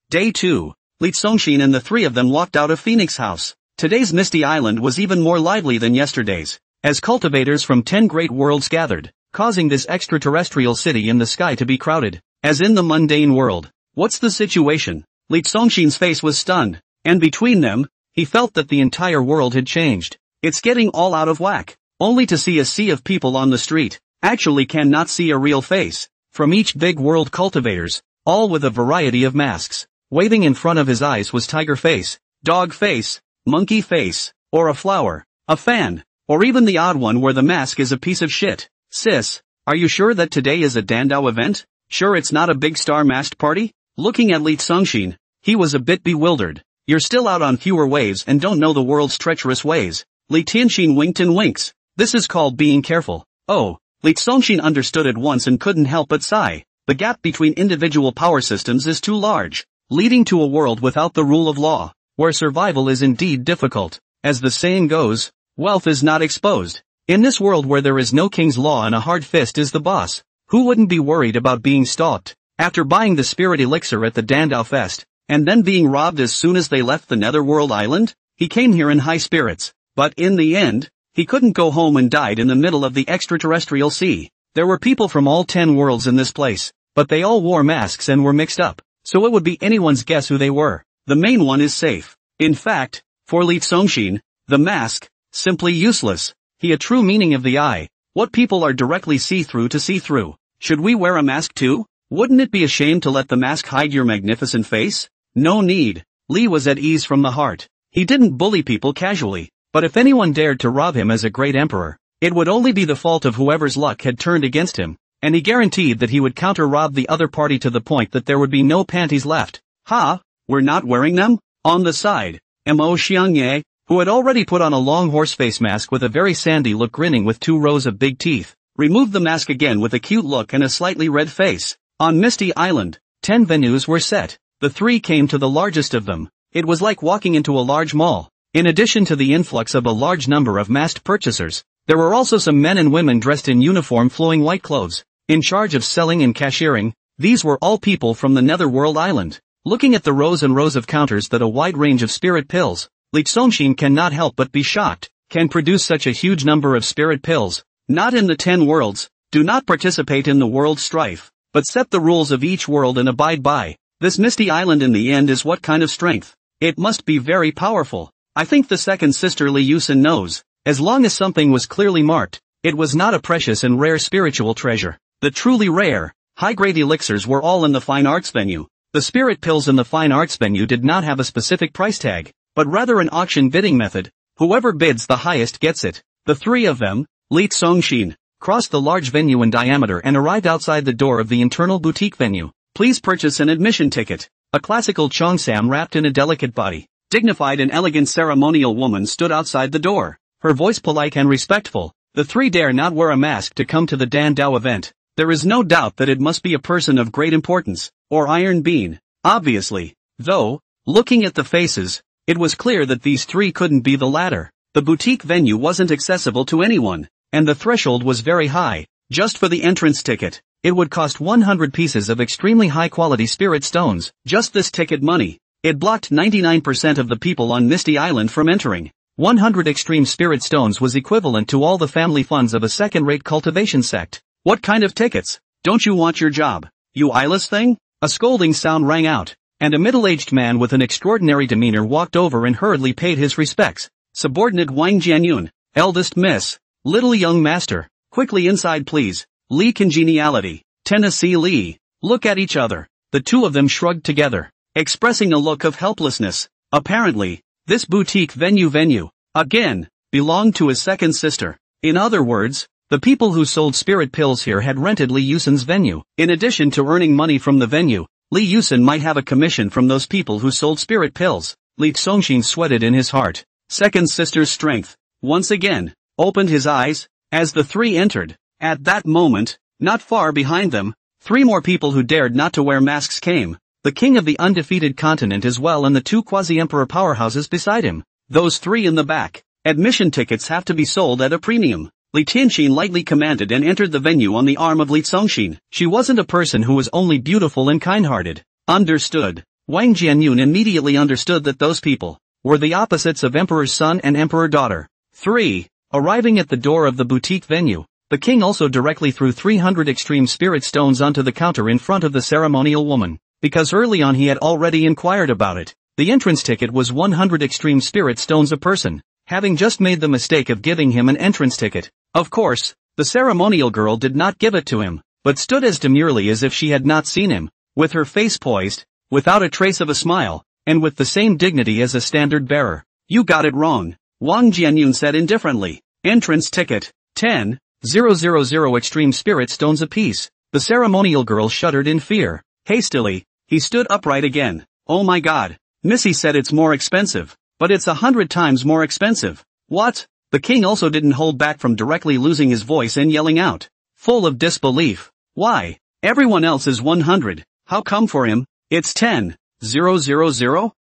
[SPEAKER 1] Day 2. Li Tsongxin and the three of them walked out of Phoenix House. Today's misty island was even more lively than yesterday's, as cultivators from 10 great worlds gathered, causing this extraterrestrial city in the sky to be crowded, as in the mundane world. What's the situation? Li Tsongxin's face was stunned, and between them, he felt that the entire world had changed. It's getting all out of whack. Only to see a sea of people on the street, actually cannot see a real face. From each big world cultivators, all with a variety of masks. Waving in front of his eyes was tiger face, dog face, monkey face, or a flower, a fan, or even the odd one where the mask is a piece of shit. Sis, are you sure that today is a Dandao event? Sure it's not a big star masked party? Looking at Li Tsongxin, he was a bit bewildered. You're still out on fewer waves and don't know the world's treacherous ways. Li Tianxin winked and winks. This is called being careful. Oh, Li Tsongxin understood at once and couldn't help but sigh. The gap between individual power systems is too large, leading to a world without the rule of law, where survival is indeed difficult. As the saying goes, wealth is not exposed. In this world where there is no king's law and a hard fist is the boss, who wouldn't be worried about being stalked? After buying the spirit elixir at the Dandao Fest, and then being robbed as soon as they left the Netherworld Island, he came here in high spirits, but in the end, he couldn't go home and died in the middle of the extraterrestrial sea. There were people from all 10 worlds in this place, but they all wore masks and were mixed up, so it would be anyone's guess who they were. The main one is safe. In fact, for Li Songshin, the mask, simply useless. He a true meaning of the eye, what people are directly see-through to see-through. Should we wear a mask too? Wouldn't it be a shame to let the mask hide your magnificent face? No need. Li was at ease from the heart. He didn't bully people casually, but if anyone dared to rob him as a great emperor, it would only be the fault of whoever's luck had turned against him, and he guaranteed that he would counter-rob the other party to the point that there would be no panties left. Ha! We're not wearing them? On the side, Mo Xiangye, who had already put on a long horse face mask with a very sandy look grinning with 2 rows of big teeth, removed the mask again with a cute look and a slightly red face. On Misty Island, 10 venues were set. The 3 came to the largest of them. It was like walking into a large mall. In addition to the influx of a large number of masked purchasers, there were also some men and women dressed in uniform flowing white clothes, in charge of selling and cashiering. These were all people from the Netherworld Island. Looking at the rows and rows of counters that a wide range of spirit pills, Li Songshin cannot help but be shocked. Can produce such a huge number of spirit pills? Not in the 10 worlds. Do not participate in the world strife, but set the rules of each world and abide by. This Misty Island in the end is what kind of strength? It must be very powerful. I think the second sister Li Yusin knows. As long as something was clearly marked, it was not a precious and rare spiritual treasure. The truly rare, high-grade elixirs were all in the fine arts venue. The spirit pills in the fine arts venue did not have a specific price tag, but rather an auction bidding method. Whoever bids the highest gets it. The 3 of them, Li Songshin, crossed the large venue in diameter and arrived outside the door of the internal boutique venue. Please purchase an admission ticket. A classical cheongsam wrapped in a delicate body, dignified and elegant ceremonial woman stood outside the door. Her voice polite and respectful. The 3 dare not wear a mask to come to the Dandao event. There is no doubt that it must be a person of great importance, or Iron Bean. Obviously, though, looking at the faces, it was clear that these 3 couldn't be the latter. The boutique venue wasn't accessible to anyone, and the threshold was very high. Just for the entrance ticket, it would cost 100 pieces of extremely high-quality spirit stones. Just this ticket money, it blocked 99% of the people on Misty Island from entering. 100 extreme spirit stones was equivalent to all the family funds of a second-rate cultivation sect. What kind of tickets? Don't you want your job, you eyeless thing? A scolding sound rang out, and a middle-aged man with an extraordinary demeanor walked over and hurriedly paid his respects. Subordinate Wang Jianyun, eldest miss, little young master, quickly inside please. Li congeniality, Tennessee Li. Look at each other. The 2 of them shrugged together, expressing a look of helplessness. Apparently, this boutique venue, again, belonged to his second sister. In other words, the people who sold spirit pills here had rented Li Yusin's venue. In addition to earning money from the venue, Li Yusin might have a commission from those people who sold spirit pills. Li Songshin sweated in his heart. Second sister's strength, once again, opened his eyes, as the 3 entered. At that moment, not far behind them, 3 more people who dared not to wear masks came. The king of the undefeated continent as well and the 2 quasi-emperor powerhouses beside him. Those 3 in the back. Admission tickets have to be sold at a premium. Li Tianxin lightly commanded and entered the venue on the arm of Li Songshin. She wasn't a person who was only beautiful and kind-hearted. Understood. Wang Jianyun immediately understood that those people were the opposites of Emperor's son and Emperor daughter. 3. Arriving at the door of the boutique venue, the king also directly threw 300 extreme spirit stones onto the counter in front of the ceremonial woman. Because early on he had already inquired about it. The entrance ticket was 100 extreme spirit stones a person, having just made the mistake of giving him an entrance ticket. Of course, the ceremonial girl did not give it to him, but stood as demurely as if she had not seen him, with her face poised, without a trace of a smile, and with the same dignity as a standard bearer. You got it wrong, Wang Jianyun said indifferently. Entrance ticket, 10,000 extreme spirit stones apiece. The ceremonial girl shuddered in fear. Hastily, he stood upright again. Oh my god, Missy said it's more expensive, but it's 100 times more expensive. What? The king also didn't hold back from directly losing his voice and yelling out, full of disbelief. Why? Everyone else is 100. How come for him, it's 10,000?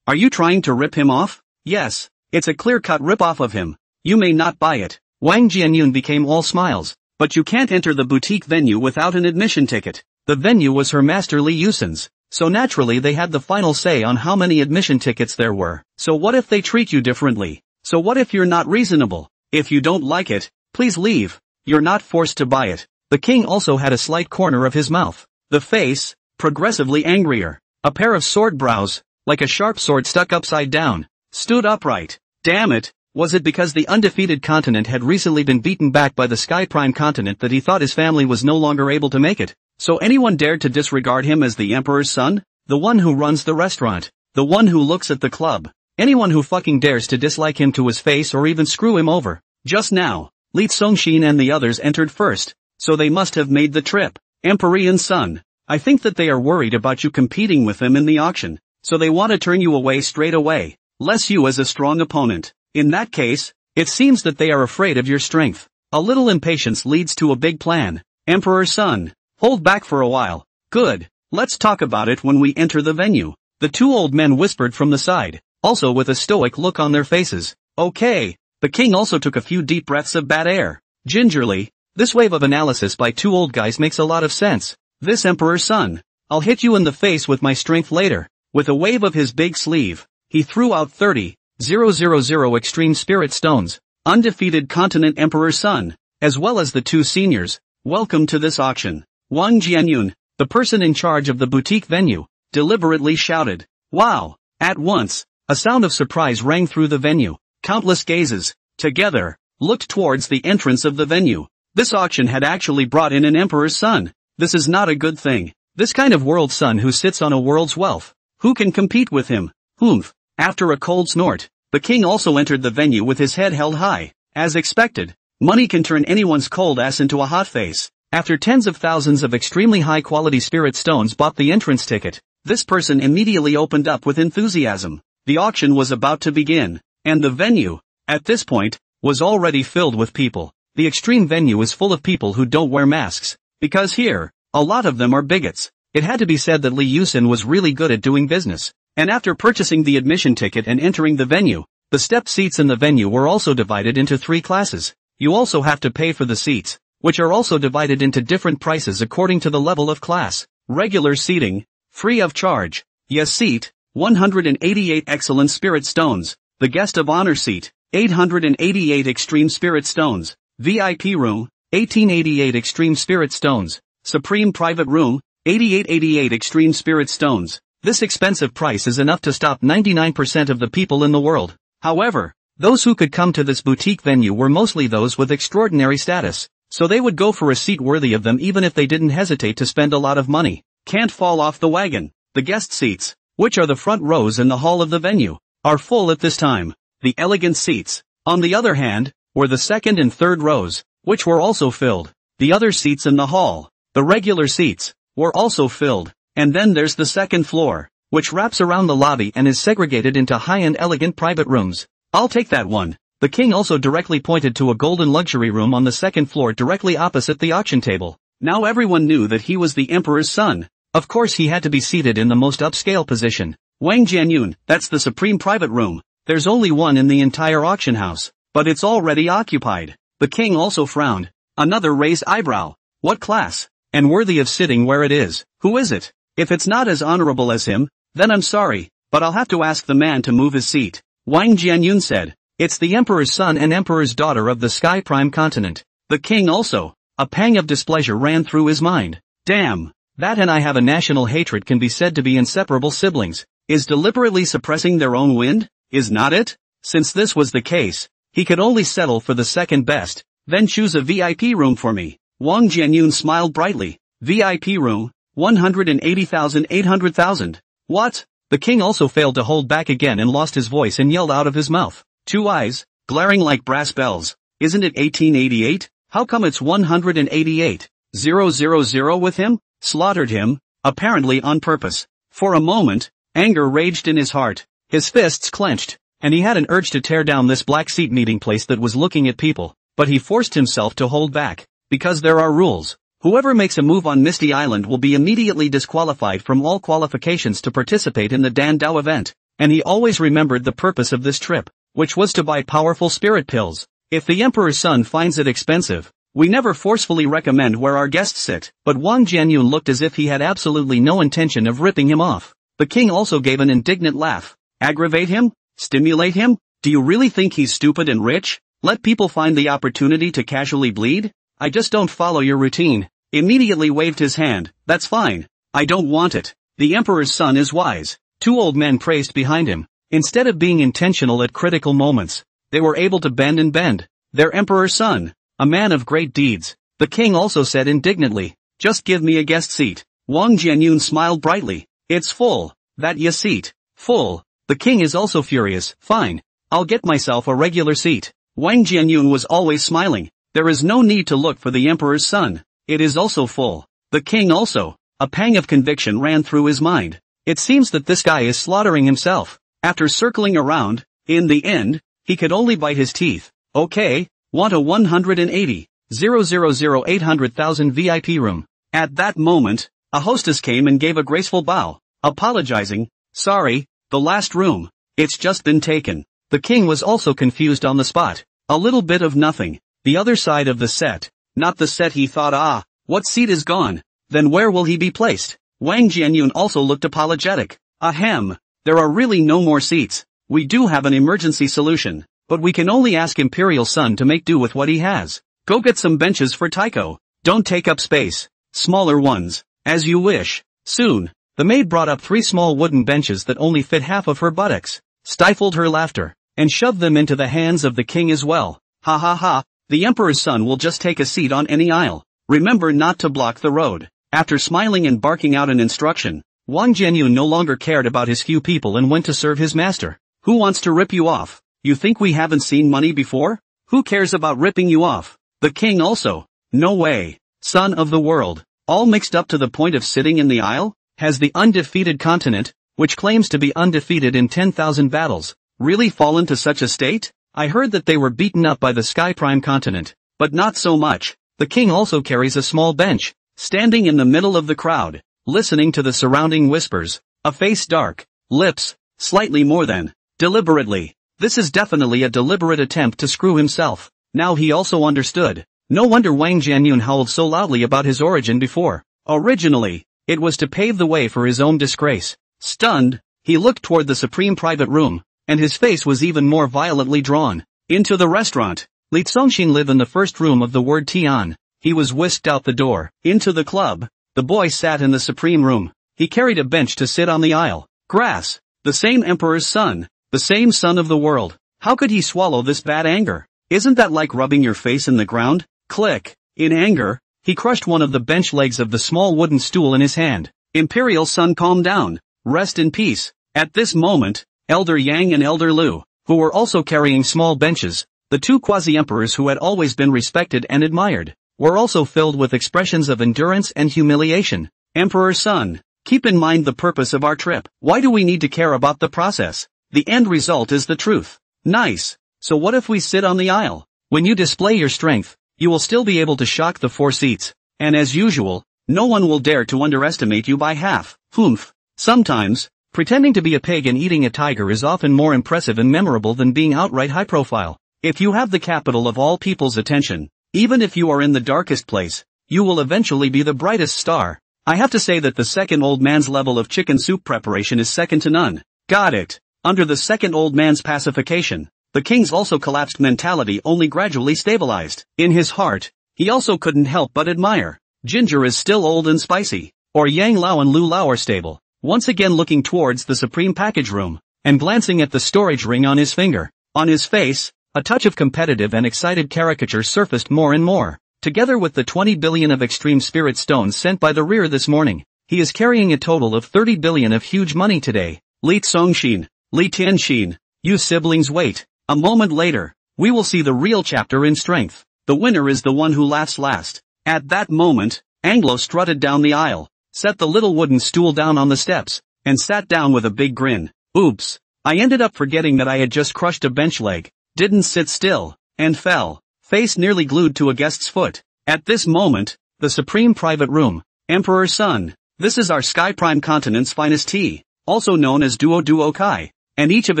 [SPEAKER 1] Are you trying to rip him off? Yes, it's a clear-cut rip-off of him. You may not buy it. Wang Jianyun became all smiles. But you can't enter the boutique venue without an admission ticket. The venue was Her Master Li Yusin's, so naturally they had the final say on how many admission tickets there were. So what if they treat you differently? So what if you're not reasonable? If you don't like it, please leave. You're not forced to buy it. The king also had a slight corner of his mouth. The face, progressively angrier. A pair of sword brows, like a sharp sword stuck upside down, stood upright. Damn it, was it because the undefeated continent had recently been beaten back by the Sky Prime continent that he thought his family was no longer able to make it? So anyone dared to disregard him as the emperor's son? The one who runs the restaurant? The one who looks at the club? Anyone who fucking dares to dislike him to his face or even screw him over? Just now, Li Zongxin and the others entered first, so they must have made the trip. Emperor's son, I think that they are worried about you competing with them in the auction, so they want to turn you away straight away, less you as a strong opponent. In that case, it seems that they are afraid of your strength. A little impatience leads to a big plan. Emperor's son, hold back for a while. Good, let's talk about it when we enter the venue. The two old men whispered from the side, also with a stoic look on their faces. Okay. The king also took a few deep breaths of bad air. Gingerly, this wave of analysis by two old guys makes a lot of sense. This emperor's son, I'll hit you in the face with my strength later. With a wave of his big sleeve, he threw out 30,000 extreme spirit stones. Undefeated continent emperor's son, as well as the two seniors. Welcome to this auction. Wang Jianyun, the person in charge of the boutique venue, deliberately shouted. Wow! At once, a sound of surprise rang through the venue. Countless gazes, together, looked towards the entrance of the venue. This auction had actually brought in an emperor's son. This is not a good thing. This kind of world's son who sits on a world's wealth. Who can compete with him? Humph. After a cold snort, the king also entered the venue with his head held high. As expected, money can turn anyone's cold ass into a hot face. After tens of thousands of extremely high-quality spirit stones bought the entrance ticket, this person immediately opened up with enthusiasm. The auction was about to begin, and the venue, at this point, was already filled with people. The extreme venue is full of people who don't wear masks, because here, a lot of them are bigots. It had to be said that Li Yusin was really good at doing business, and after purchasing the admission ticket and entering the venue, the stepped seats in the venue were also divided into 3 classes. You also have to pay for the seats, which are also divided into different prices according to the level of class. Regular seating, free of charge. Yes seat, 188 excellent spirit stones. The guest of honor seat, 888 extreme spirit stones. VIP room, 1888 extreme spirit stones. Supreme private room, 8888 extreme spirit stones. This expensive price is enough to stop 99% of the people in the world. However, those who could come to this boutique venue were mostly those with extraordinary status, so they would go for a seat worthy of them even if they didn't hesitate to spend a lot of money. Can't fall off the wagon. The guest seats, which are the front rows in the hall of the venue, are full at this time. The elegant seats, on the other hand, were the second and third rows, which were also filled. The other seats in the hall, the regular seats, were also filled. And then there's the second floor, which wraps around the lobby and is segregated into high-end elegant private rooms. I'll take that one. The king also directly pointed to a golden luxury room on the second floor directly opposite the auction table. Now everyone knew that he was the emperor's son. Of course he had to be seated in the most upscale position. Wang Jianyun, that's the supreme private room. There's only one in the entire auction house, but it's already occupied. The king also frowned. Another raised eyebrow. What class? And worthy of sitting where it is. Who is it? If it's not as honorable as him, then I'm sorry, but I'll have to ask the man to move his seat. Wang Jianyun said. It's the emperor's son and emperor's daughter of the Sky Prime continent. The king also. A pang of displeasure ran through his mind. Damn, that and I have a national hatred can be said to be inseparable siblings. Is deliberately suppressing their own wind? Is not it? Since this was the case, he could only settle for the second best, then choose a VIP room for me. Wang Jianyun smiled brightly. VIP room, 180,000 800,000. What? The king also failed to hold back again and lost his voice and yelled out of his mouth. 2 eyes, glaring like brass bells. Isn't it 1888? How come it's 188? 000 with him? Slaughtered him, apparently on purpose. For a moment, anger raged in his heart. His fists clenched, and he had an urge to tear down this black seat meeting place that was looking at people, but he forced himself to hold back, because there are rules. Whoever makes a move on Misty Island will be immediately disqualified from all qualifications to participate in the Dan Dao event, and he always remembered the purpose of this trip, which was to buy powerful spirit pills. If the emperor's son finds it expensive, We never forcefully recommend where our guests sit, but Wang Jianyun looked as if he had absolutely no intention of ripping him off. The king also gave an indignant laugh. Aggravate him? Stimulate him? Do you really think he's stupid and rich? Let people find the opportunity to casually bleed? I just don't follow your routine. Immediately waved his hand. That's fine. I don't want it. The emperor's son is wise. Two old men praised behind him. Instead of being intentional at critical moments, they were able to bend and bend. Their emperor's son, a man of great deeds. The king also said indignantly, just give me a guest seat. Wang Jianyun smiled brightly. It's full. That ya seat. Full. The king is also furious. Fine. I'll get myself a regular seat. Wang Jianyun was always smiling. There is no need to look for the emperor's son. It is also full. The king also. A pang of conviction ran through his mind. It seems that this guy is slaughtering himself. After circling around, in the end, he could only bite his teeth. Okay, want a 180,000 VIP room. At that moment, a hostess came and gave a graceful bow, apologizing. Sorry, the last room. It's just been taken. The king was also confused on the spot. A little bit of nothing. The other side of the set. Not the set he thought. What seat is gone? Then where will he be placed? Wang Jianyun also looked apologetic. Ahem. There are really no more seats. We do have an emergency solution, but we can only ask Imperial Son to make do with what he has. Go get some benches for Tycho. Don't take up space. Smaller ones. As you wish. Soon, the maid brought up 3 small wooden benches that only fit half of her buttocks, stifled her laughter, and shoved them into the hands of the king as well. Ha ha ha. The emperor's son will just take a seat on any aisle. Remember not to block the road. After smiling and barking out an instruction, Wang Jianyun no longer cared about his few people and went to serve his master. Who wants to rip you off? You think we haven't seen money before? Who cares about ripping you off? The king also. No way. Son of the world. All mixed up to the point of sitting in the aisle? Has the undefeated continent, which claims to be undefeated in 10,000 battles, really fallen to such a state? I heard that they were beaten up by the Sky Prime continent, but not so much. The king also carries a small bench, standing in the middle of the crowd, listening to the surrounding whispers, a face dark, lips, slightly more than, deliberately. This is definitely a deliberate attempt to screw himself. Now he also understood. No wonder Wang Jianyun howled so loudly about his origin before. Originally, it was to pave the way for his own disgrace. Stunned, he looked toward the supreme private room, and his face was even more violently drawn. Into the restaurant. Li Zongxin lived in the first room of the word Tian. He was whisked out the door. Into the club. The boy sat in the supreme room. He carried a bench to sit on the aisle. Grass. The same emperor's son. The same son of the world. How could he swallow this bad anger? Isn't that like rubbing your face in the ground? Click. In anger, he crushed one of the bench legs of the small wooden stool in his hand. Imperial Son, calm down. Rest in peace. At this moment, Elder Yang and Elder Lu, who were also carrying small benches, the two quasi-emperors who had always been respected and admired, were also filled with expressions of endurance and humiliation. Emperor Son, keep in mind the purpose of our trip. Why do we need to care about the process? The end result is the truth. Nice. So what if we sit on the aisle? When you display your strength, you will still be able to shock the 4 seats. And as usual, no one will dare to underestimate you by half. Humph. Sometimes, pretending to be a pig and eating a tiger is often more impressive and memorable than being outright high profile. If you have the capital of all people's attention, even if you are in the darkest place, you will eventually be the brightest star. I have to say that the second old man's level of chicken soup preparation is second to none. Got it. Under the second old man's pacification, the king's also collapsed mentality only gradually stabilized. In his heart, he also couldn't help but admire. Ginger is still old and spicy. Or Yang Lao and Lu Lao are stable. Once again looking towards the supreme package room, and glancing at the storage ring on his finger. On his face, a touch of competitive and excited caricature surfaced more and more. Together with the 20 billion of extreme spirit stones sent by the rear this morning, he is carrying a total of 30 billion of huge money today. Li Zongxin, Li Tianxin, you siblings wait. A moment later, we will see the real chapter in strength. The winner is the one who laughs last. At that moment, Anglo strutted down the aisle, set the little wooden stool down on the steps, and sat down with a big grin. Oops, I ended up forgetting that I had just crushed a bench leg, didn't sit still, and fell, face nearly glued to a guest's foot. At this moment, the supreme private room. Emperor Son, this is our Sky Prime continent's finest tea, also known as Duo Duo Kai, and each of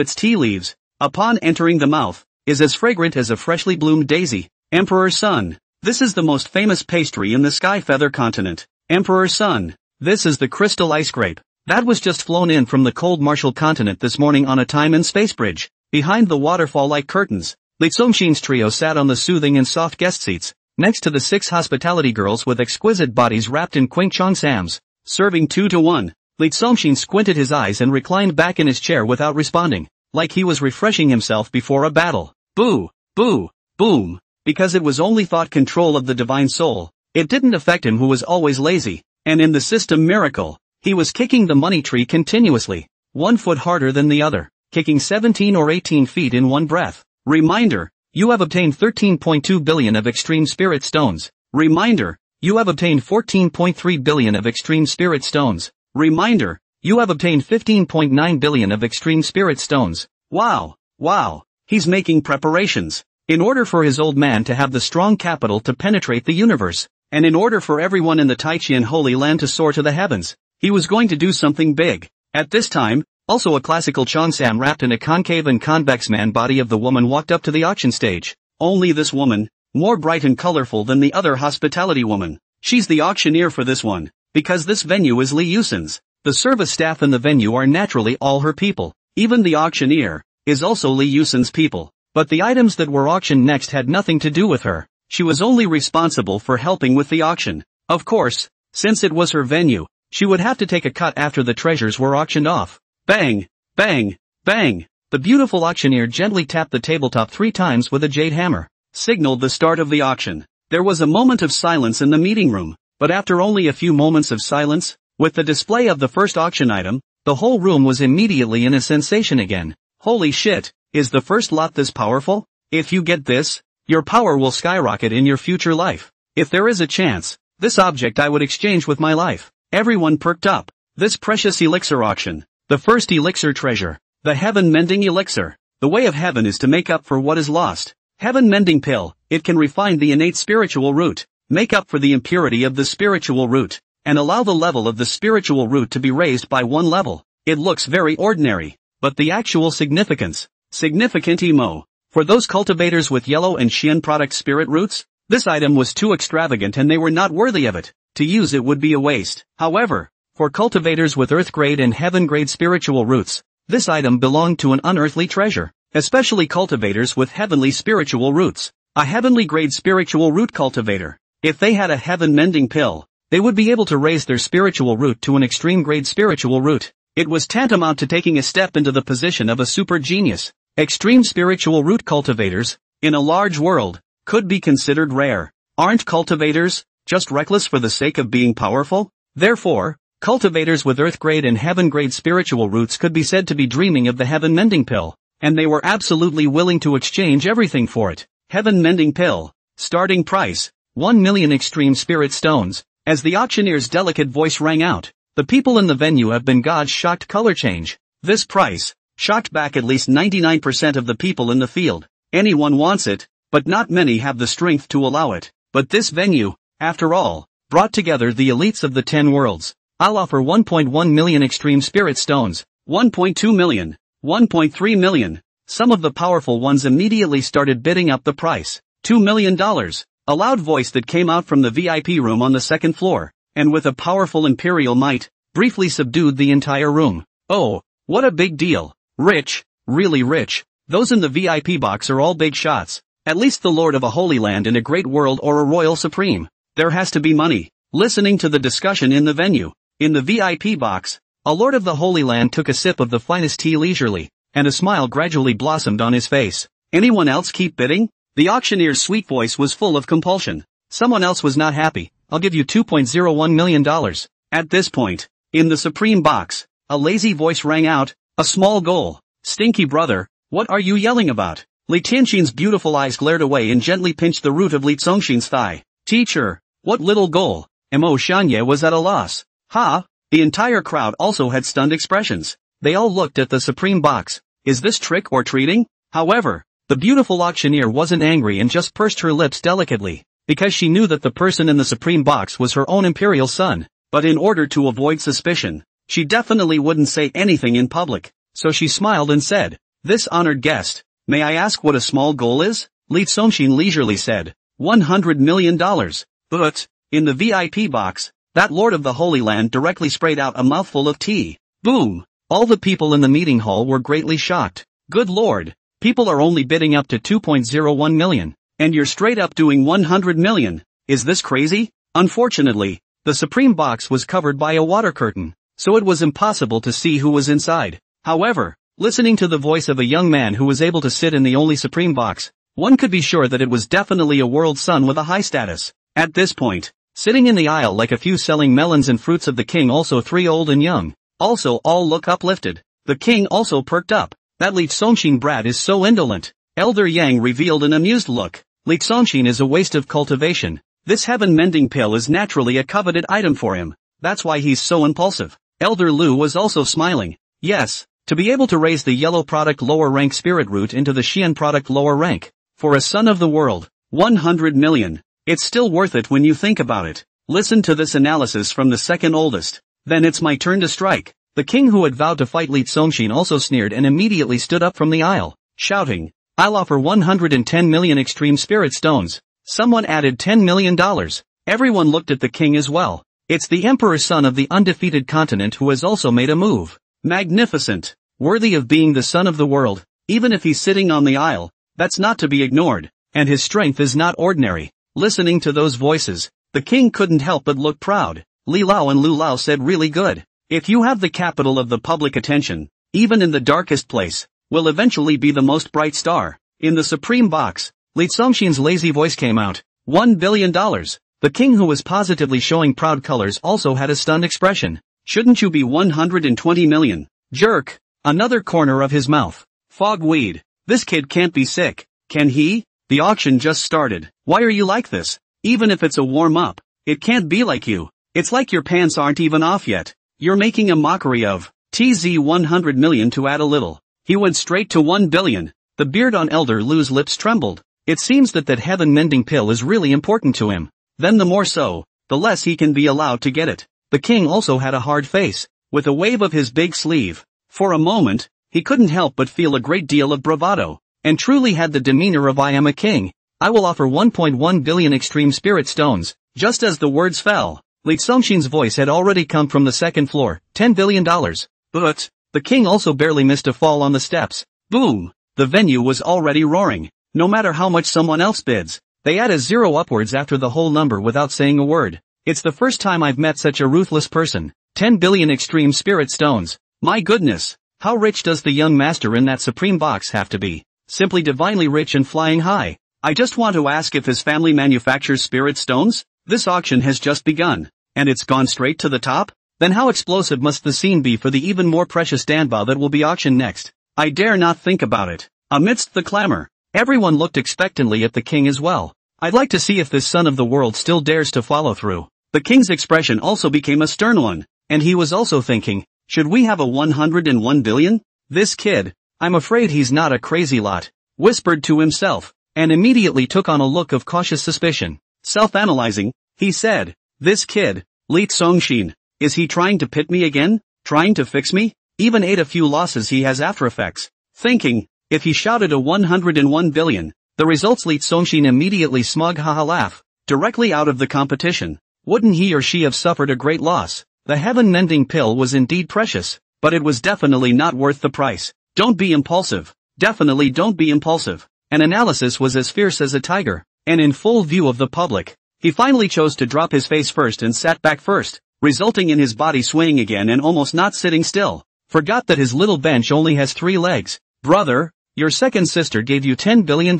[SPEAKER 1] its tea leaves, upon entering the mouth, is as fragrant as a freshly bloomed daisy. Emperor Son, This is the most famous pastry in the sky feather continent. Emperor Sun. This is the crystal ice grape. That was just flown in from the cold Martial continent this morning on a time and space bridge. Behind the waterfall-like curtains, Lee Song-shin's trio sat on the soothing and soft guest seats, next to the 6 hospitality girls with exquisite bodies wrapped in quaint cheongsams, serving 2 to 1. Lee Song-shin squinted his eyes and reclined back in his chair without responding, like he was refreshing himself before a battle. Boo! Boo! Boom! Because it was only thought control of the divine soul, it didn't affect him who was always lazy, and in the system miracle, he was kicking the money tree continuously, 1 foot harder than the other, kicking 17 or 18 feet in one breath. Reminder, you have obtained 13.2 billion of extreme spirit stones. Reminder, you have obtained 14.3 billion of extreme spirit stones. Reminder, you have obtained 15.9 billion of extreme spirit stones. Wow, wow, he's making preparations. In order for his old man to have the strong capital to penetrate the universe, and in order for everyone in the Taichian Holy Land to soar to the heavens, he was going to do something big. At this time, also a classical cheongsam wrapped in a concave and convex man body of the woman walked up to the auction stage. Only this woman, more bright and colorful than the other hospitality woman. She's the auctioneer for this one, because this venue is Lee Yusun's. The service staff in the venue are naturally all her people. Even the auctioneer is also Lee Yusun's people. But the items that were auctioned next had nothing to do with her. She was only responsible for helping with the auction. Of course, since it was her venue, she would have to take a cut after the treasures were auctioned off. Bang! Bang! Bang! The beautiful auctioneer gently tapped the tabletop 3 times with a jade hammer, signaled the start of the auction. There was a moment of silence in the meeting room, but after only a few moments of silence, with the display of the first auction item, the whole room was immediately in a sensation again. Holy shit, is the first lot this powerful? If you get this, your power will skyrocket in your future life. If there is a chance, this object I would exchange with my life. Everyone perked up. This precious elixir auction. The first elixir treasure. The heaven-mending elixir. The way of heaven is to make up for what is lost. Heaven-mending pill. It can refine the innate spiritual root, make up for the impurity of the spiritual root, and allow the level of the spiritual root to be raised by 1 level. It looks very ordinary, but the actual significance. Significant emo. For those cultivators with yellow and Xian product spirit roots, this item was too extravagant and they were not worthy of it. To use it would be a waste. However, for cultivators with earth grade and heaven grade spiritual roots, this item belonged to an unearthly treasure, especially cultivators with heavenly spiritual roots. A heavenly grade spiritual root cultivator, if they had a heaven mending pill, they would be able to raise their spiritual root to an extreme grade spiritual root. It was tantamount to taking a step into the position of a super genius. Extreme spiritual root cultivators, in a large world, could be considered rare. Aren't cultivators just reckless for the sake of being powerful? Therefore, cultivators with earth grade and heaven grade spiritual roots could be said to be dreaming of the heaven mending pill, and they were absolutely willing to exchange everything for it. Heaven mending pill. Starting price, 1 million extreme spirit stones. As the auctioneer's delicate voice rang out, the people in the venue have been God's shocked color change. This price shocked back at least 99% of the people in the field. Anyone wants it, but not many have the strength to allow it. But this venue, after all, brought together the elites of the 10 worlds. I'll offer 1.1 million extreme spirit stones, 1.2 million, 1.3 million. Some of the powerful ones immediately started bidding up the price. $2 million. A loud voice that came out from the VIP room on the 2nd floor, and with a powerful imperial might, briefly subdued the entire room. Oh, what a big deal. Rich, really rich. Those in the VIP box are all big shots. At least the lord of a holy land in a great world or a royal supreme. There has to be money. Listening to the discussion in the venue, in the VIP box, a lord of the holy land took a sip of the finest tea leisurely, and a smile gradually blossomed on his face. Anyone else keep bidding? The auctioneer's sweet voice was full of compulsion. Someone else was not happy. I'll give you $2.01 million. At this point, in the supreme box, a lazy voice rang out, a small goal. Stinky brother, what are you yelling about? Li Tianxin's beautiful eyes glared away and gently pinched the root of Li Zongxin's thigh. Teacher, what little goal? Mo Shanye was at a loss. Ha! The entire crowd also had stunned expressions. They all looked at the supreme box. Is this trick or treating? However, the beautiful auctioneer wasn't angry and just pursed her lips delicately, because she knew that the person in the supreme box was her own imperial son. But in order to avoid suspicion, she definitely wouldn't say anything in public. So she smiled and said, "This honored guest, may I ask what a small goal is?" Li Zongxin leisurely said, $100 million. But, in the VIP box, that Lord of the Holy Land directly sprayed out a mouthful of tea. Boom! All the people in the meeting hall were greatly shocked. Good lord! People are only bidding up to 2.01 million. And you're straight up doing 100 million. Is this crazy? Unfortunately, the Supreme box was covered by a water curtain, so it was impossible to see who was inside. However, listening to the voice of a young man who was able to sit in the only Supreme box, one could be sure that it was definitely a world son with a high status. At this point, sitting in the aisle like a few selling melons and fruits of the king, also 3 old and young, also all look uplifted. The king also perked up. That Li Songshin brat is so indolent. Elder Yang revealed an amused look. Li Songshin is a waste of cultivation. This heaven-mending pill is naturally a coveted item for him. That's why he's so impulsive. Elder Lu was also smiling. Yes, to be able to raise the yellow product lower rank spirit root into the Xian product lower rank. For a son of the world, 100 million. It's still worth it when you think about it. Listen to this analysis from the second oldest. Then it's my turn to strike. The king who had vowed to fight Li Songshin also sneered and immediately stood up from the aisle, shouting, I'll offer 110 million extreme spirit stones. Someone added $10 million. Everyone looked at the king as well. It's the emperor's son of the undefeated continent who has also made a move. Magnificent. Worthy of being the son of the world. Even if he's sitting on the aisle, that's not to be ignored. And his strength is not ordinary. Listening to those voices, the king couldn't help but look proud. Li Lao and Lu Lao said really good. If you have the capital of the public attention, even in the darkest place, will eventually be the most bright star. In the Supreme box, Li Songshin's lazy voice came out. $1 billion. The king who was positively showing proud colors also had a stunned expression. Shouldn't you be 120 million? Jerk. Another corner of his mouth. Fogweed. This kid can't be sick. Can he? The auction just started. Why are you like this? Even if it's a warm-up, it can't be like you. It's like your pants aren't even off yet. You're making a mockery of TZ 100 million to add a little. He went straight to 1 billion. The beard on Elder Lu's lips trembled. It seems that heaven-mending pill is really important to him. Then the more so, the less he can be allowed to get it. The king also had a hard face, with a wave of his big sleeve. For a moment, he couldn't help but feel a great deal of bravado, and truly had the demeanor of I am a king. I will offer 1.1 billion extreme spirit stones. Just as the words fell, Li Songshin's voice had already come from the second floor, $10 billion. But, the king also barely missed a fall on the steps. Boom! The venue was already roaring. No matter how much someone else bids, they add a zero upwards after the whole number without saying a word. It's the first time I've met such a ruthless person. 10 billion extreme spirit stones. My goodness! How rich does the young master in that Supreme box have to be? Simply divinely rich and flying high. I just want to ask if his family manufactures spirit stones? This auction has just begun. And it's gone straight to the top? Then how explosive must the scene be for the even more precious Danbao that will be auctioned next? I dare not think about it. Amidst the clamor, everyone looked expectantly at the king as well. I'd like to see if this son of the world still dares to follow through. The king's expression also became a stern one, and he was also thinking, should we have a 101 billion? This kid, I'm afraid he's not a crazy lot, whispered to himself, and immediately took on a look of cautious suspicion. Self-analyzing, he said, this kid, Li Songshin, is he trying to pit me again? Trying to fix me? Even ate a few losses he has after effects. Thinking, if he shouted a 101 billion, the results Li Songshin immediately smug haha laugh, directly out of the competition. Wouldn't he or she have suffered a great loss? The heaven-mending pill was indeed precious, but it was definitely not worth the price. Don't be impulsive. Definitely don't be impulsive. An analysis was as fierce as a tiger, and in full view of the public. He finally chose to drop his face first and sat back first, resulting in his body swaying again and almost not sitting still. Forgot that his little bench only has 3 legs. Brother, your second sister gave you $10 billion.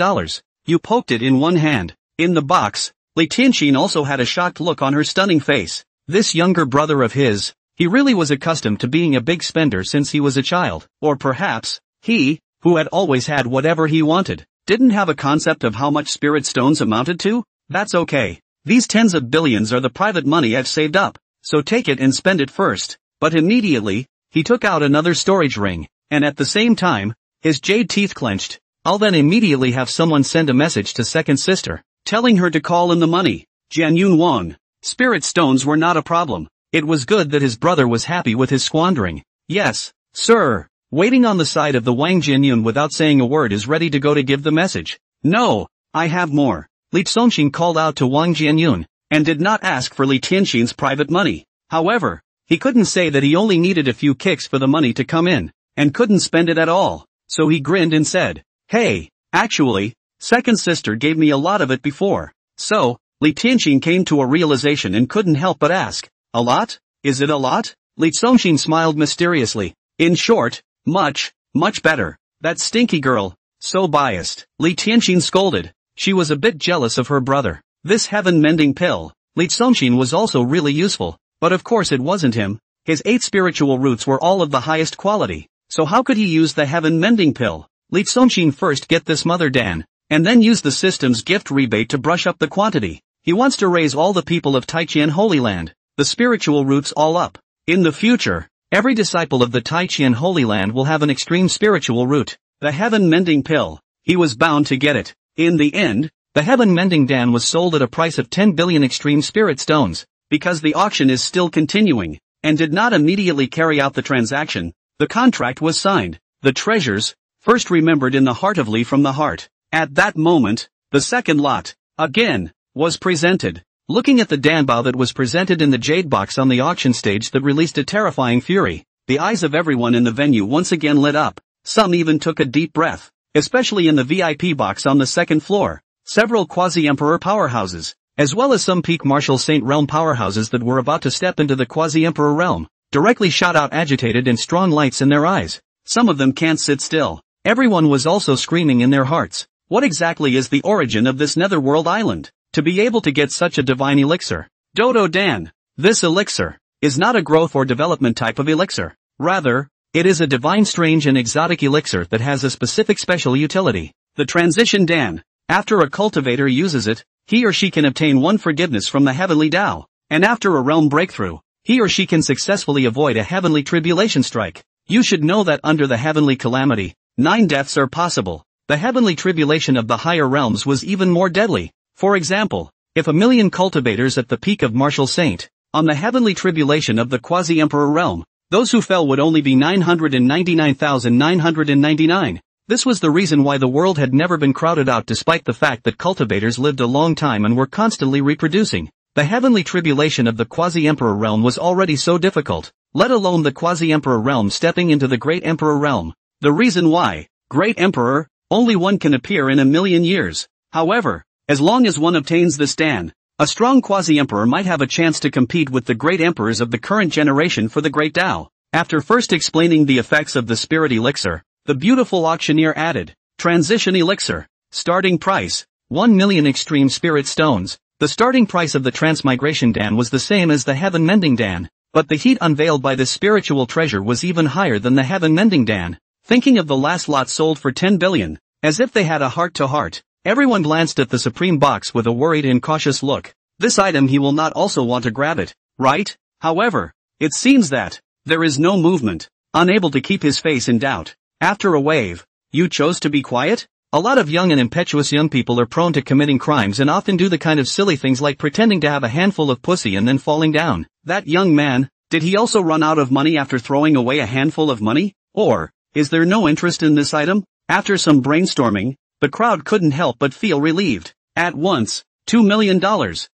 [SPEAKER 1] You poked it in one hand. In the box, Li Tianxin also had a shocked look on her stunning face. This younger brother of his, he really was accustomed to being a big spender since he was a child. Or perhaps, he, who had always had whatever he wanted, didn't have a concept of how much spirit stones amounted to? That's okay. These tens of billions are the private money I've saved up, so take it and spend it first. But immediately, he took out another storage ring, and at the same time, his jade teeth clenched. I'll then immediately have someone send a message to second sister, telling her to call in the money. Jian Yun Wang. Spirit stones were not a problem. It was good that his brother was happy with his squandering. Yes, sir. Waiting on the side of the Wang Jianyun without saying a word is ready to go to give the message. No, I have more. Li Li Zongxin called out to Wang Jianyun, and did not ask for Li Tianxin's private money. However, he couldn't say that he only needed a few kicks for the money to come in, and couldn't spend it at all, so he grinned and said, "Hey, actually, second sister gave me a lot of it before." So, Li Tianxin came to a realization and couldn't help but ask, "A lot? Is it a lot?" Li Zongxin smiled mysteriously. "In short, much, much better. That stinky girl, so biased." Li Tianxin scolded. She was a bit jealous of her brother. This heaven-mending pill, Li Zongxin was also really useful, but of course it wasn't him. His 8 spiritual roots were all of the highest quality, so how could he use the heaven-mending pill? Li Zongxin first get this Mother Dan, and then use the system's gift rebate to brush up the quantity. He wants to raise all the people of Taiqian Holy Land, the spiritual roots all up. In the future, every disciple of the Taiqian Holy Land will have an extreme spiritual root, the heaven-mending pill. He was bound to get it. In the end, the heaven-mending Dan was sold at a price of 10 billion extreme spirit stones. Because the auction is still continuing, and did not immediately carry out the transaction, the contract was signed. The treasures, first remembered in the heart of Li from the heart. At that moment, the second lot, again, was presented. Looking at the danbao that was presented in the jade box on the auction stage that released a terrifying fury, the eyes of everyone in the venue once again lit up. Some even took a deep breath, especially in the VIP box on the second floor. Several quasi-emperor powerhouses, as well as some peak martial saint realm powerhouses that were about to step into the quasi-emperor realm, directly shot out agitated and strong lights in their eyes. Some of them can't sit still. Everyone was also screaming in their hearts. What exactly is the origin of this netherworld island? To be able to get such a divine elixir. Dodo Dan. This elixir is not a growth or development type of elixir. Rather, it is a divine strange and exotic elixir that has a specific special utility. The transition Dan. After a cultivator uses it, he or she can obtain one forgiveness from the heavenly Tao, and after a realm breakthrough, he or she can successfully avoid a heavenly tribulation strike. You should know that under the heavenly calamity, 9 deaths are possible. The heavenly tribulation of the higher realms was even more deadly. For example, if 1,000,000 cultivators at the peak of martial saint, on the heavenly tribulation of the quasi-emperor realm, those who fell would only be 999,999. This was the reason why the world had never been crowded out despite the fact that cultivators lived a long time and were constantly reproducing. The heavenly tribulation of the quasi-emperor realm was already so difficult, let alone the quasi-emperor realm stepping into the great emperor realm. The reason why, great emperor, only one can appear in 1,000,000 years. However, as long as one obtains this Dan, a strong quasi-emperor might have a chance to compete with the great emperors of the current generation for the great Tao. After first explaining the effects of the spirit elixir, the beautiful auctioneer added, transition elixir, starting price, 1,000,000 extreme spirit stones. The starting price of the transmigration Dan was the same as the heaven-mending Dan, but the heat unveiled by this spiritual treasure was even higher than the heaven-mending Dan. Thinking of the last lot sold for 10 billion, as if they had a heart-to-heart, everyone glanced at the supreme box with a worried and cautious look. This item he will not also want to grab it, right? However, it seems that there is no movement, unable to keep his face in doubt. After a wave, you chose to be quiet? A lot of young and impetuous young people are prone to committing crimes and often do the kind of silly things like pretending to have a handful of pussy and then falling down. That young man, did he also run out of money after throwing away a handful of money? Or, is there no interest in this item? After some brainstorming, the crowd couldn't help but feel relieved. At once, $2 million, $3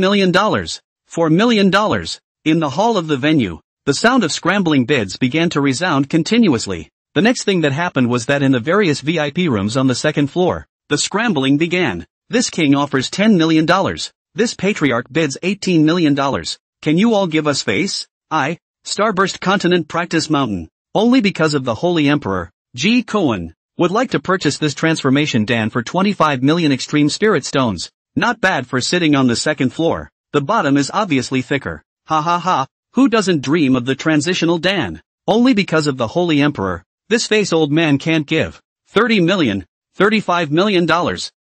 [SPEAKER 1] million, $4 million. In the hall of the venue, the sound of scrambling bids began to resound continuously. The next thing that happened was that in the various VIP rooms on the second floor, the scrambling began. This king offers $10 million. This patriarch bids $18 million. Can you all give us face? Starburst Continent Practice Mountain. Only because of the Holy Emperor, G. Cohen, would like to purchase this transformation Dan for 25 million extreme spirit stones. Not bad for sitting on the second floor. The bottom is obviously thicker. Ha ha ha, who doesn't dream of the transitional Dan? Only because of the Holy Emperor. This face old man can't give. 30 million, $35 million.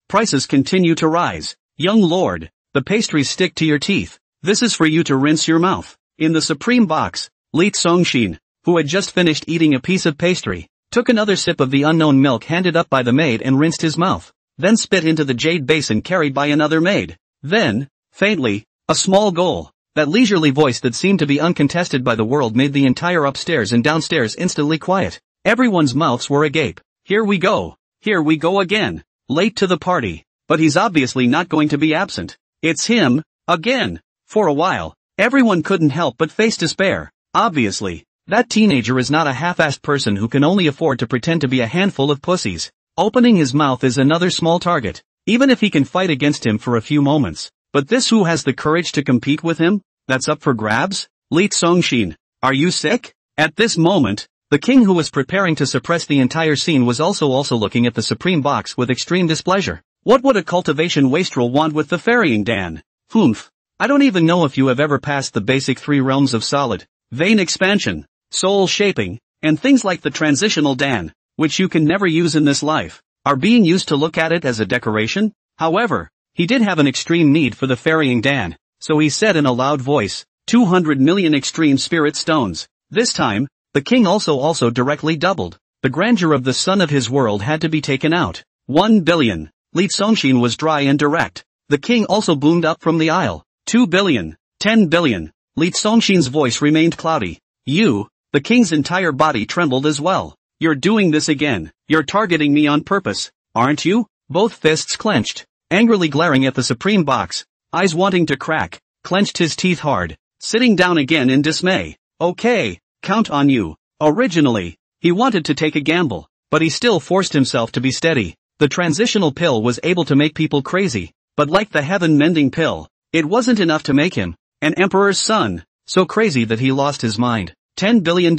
[SPEAKER 1] Prices continue to rise. Young lord, the pastries stick to your teeth. This is for you to rinse your mouth. In the supreme box, Li Zongxin, who had just finished eating a piece of pastry, took another sip of the unknown milk handed up by the maid and rinsed his mouth. Then spit into the jade basin carried by another maid. Then, faintly, a small goal. That leisurely voice that seemed to be uncontested by the world made the entire upstairs and downstairs instantly quiet. Everyone's mouths were agape. Here we go again. Late to the party. but he's obviously not going to be absent. It's him, again. For a while, everyone couldn't help but face despair. Obviously, that teenager is not a half-assed person who can only afford to pretend to be a handful of pussies. Opening his mouth is another small target, even if he can fight against him for a few moments. But this who has the courage to compete with him? That's up for grabs? Lee Tsong-shin, are you sick? At this moment, the king who was preparing to suppress the entire scene was also looking at the supreme box with extreme displeasure. What would a cultivation wastrel want with the ferrying Dan? Humph. I don't even know if you have ever passed the basic 3 realms of solid, vein expansion, soul shaping, and things like the transitional Dan, which you can never use in this life, are being used to look at it as a decoration. However, he did have an extreme need for the ferrying Dan, so he said in a loud voice, 200 million extreme spirit stones. This time, the king also directly doubled. The grandeur of the sun of his world had to be taken out. 1 billion. Lee Tsong-shin was dry and direct. The king also boomed up from the aisle. 2 billion. 10 billion. Lee Tsong-shin's voice remained cloudy. You, the king's entire body trembled as well. You're doing this again. You're targeting me on purpose, aren't you? Both fists clenched, angrily glaring at the supreme box, eyes wanting to crack, clenched his teeth hard, sitting down again in dismay. Okay, count on you. Originally, he wanted to take a gamble, but he still forced himself to be steady. The transitional pill was able to make people crazy, but like the heaven-mending pill, it wasn't enough to make him an emperor's son, so crazy that he lost his mind. $10 billion.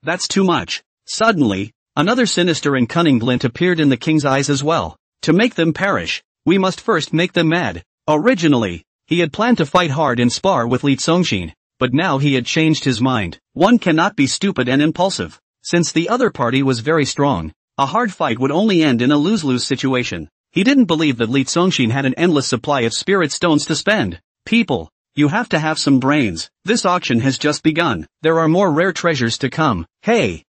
[SPEAKER 1] That's too much. Suddenly, another sinister and cunning glint appeared in the king's eyes as well. To make them perish, we must first make them mad. Originally, he had planned to fight hard and spar with Lee Tsong-shin, but now he had changed his mind. One cannot be stupid and impulsive. Since the other party was very strong, a hard fight would only end in a lose-lose situation. He didn't believe that Lee Tsong-shin had an endless supply of spirit stones to spend. People, you have to have some brains. This auction has just begun. There are more rare treasures to come. Hey,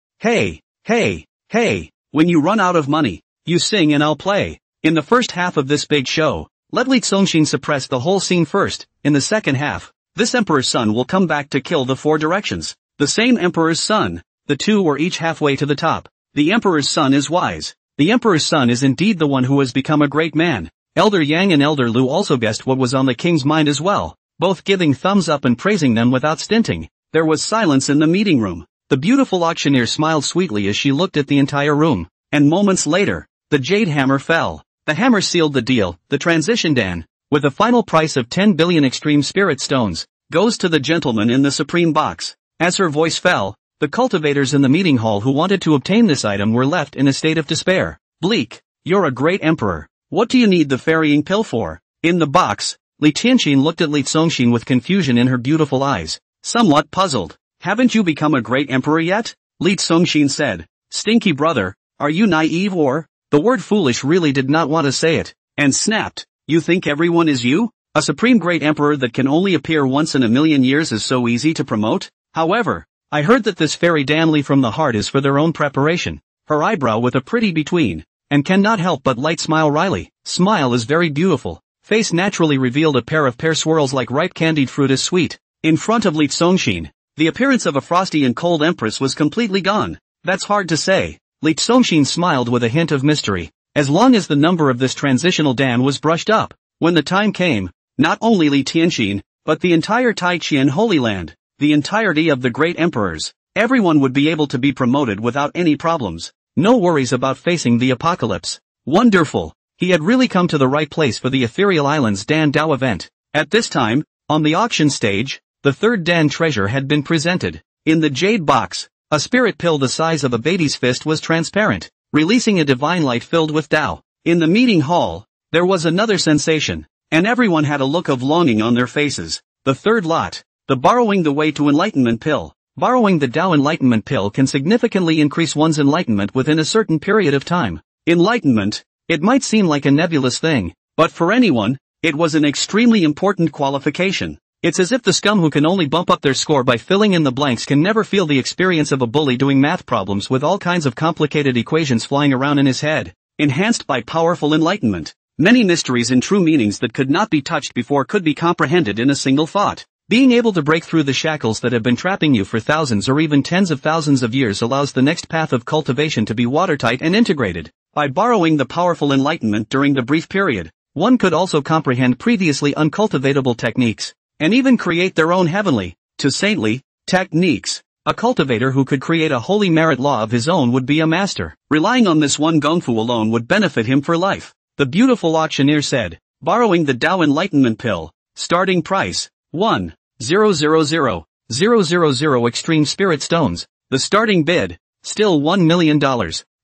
[SPEAKER 1] when you run out of money, you sing and I'll play. In the first half of this big show, let Lee Tsong-shin suppress the whole scene first. In the second half, this emperor's son will come back to kill the 4 directions. The same emperor's son. The two were each halfway to the top. The emperor's son is wise. The emperor's son is indeed the one who has become a great man. Elder Yang and Elder Lu also guessed what was on the king's mind as well, both giving thumbs up and praising them without stinting. There was silence in the meeting room. The beautiful auctioneer smiled sweetly as she looked at the entire room, and moments later, the jade hammer fell. The hammer sealed the deal. The transition Dan, with a final price of 10 billion extreme spirit stones, goes to the gentleman in the supreme box. As her voice fell, the cultivators in the meeting hall who wanted to obtain this item were left in a state of despair. Bleak, you're a great emperor. What do you need the ferrying pill for? In the box, Lee Tianqin looked at Lee Tsong-shin with confusion in her beautiful eyes, somewhat puzzled. Haven't you become a great emperor yet? Lee Tsong-shin said. Stinky brother, are you naive or? The word foolish really did not want to say it, and snapped. You think everyone is you? A supreme great emperor that can only appear once in a million years is so easy to promote? However, I heard that this fairy Danley from the heart is for their own preparation. Her eyebrow with a pretty between, and cannot help but light smile wryly. Smile is very beautiful. Face naturally revealed a pair of pear swirls like ripe candied fruit is sweet. In front of Lee Tsong-shin, the appearance of a frosty and cold empress was completely gone. That's hard to say. Lee Tsong-shin smiled with a hint of mystery. As long as the number of this transitional Dan was brushed up. When the time came, not only Lee Tianqin, but the entire Tai Qian Holy Land, the entirety of the great emperors, everyone would be able to be promoted without any problems. No worries about facing the apocalypse. Wonderful. He had really come to the right place for the Ethereal Islands Dan Dao event. At this time, on the auction stage, the third Dan treasure had been presented. In the jade box, a spirit pill the size of a baby's fist was transparent, releasing a divine light filled with Dao. In the meeting hall, there was another sensation, and everyone had a look of longing on their faces. The third lot, the borrowing the way to enlightenment pill. Borrowing the Dao enlightenment pill can significantly increase one's enlightenment within a certain period of time. Enlightenment, it might seem like a nebulous thing, but for anyone, it was an extremely important qualification. It's as if the scum who can only bump up their score by filling in the blanks can never feel the experience of a bully doing math problems with all kinds of complicated equations flying around in his head. Enhanced by powerful enlightenment, many mysteries and true meanings that could not be touched before could be comprehended in a single thought. Being able to break through the shackles that have been trapping you for thousands or even tens of thousands of years allows the next path of cultivation to be watertight and integrated. By borrowing the powerful enlightenment during the brief period, one could also comprehend previously uncultivatable techniques, and even create their own heavenly, to saintly, techniques. A cultivator who could create a holy merit law of his own would be a master. Relying on this one gongfu alone would benefit him for life. The beautiful auctioneer said, borrowing the Tao Enlightenment pill. Starting price, 1,000,000 extreme spirit stones. The starting bid, still $1 million,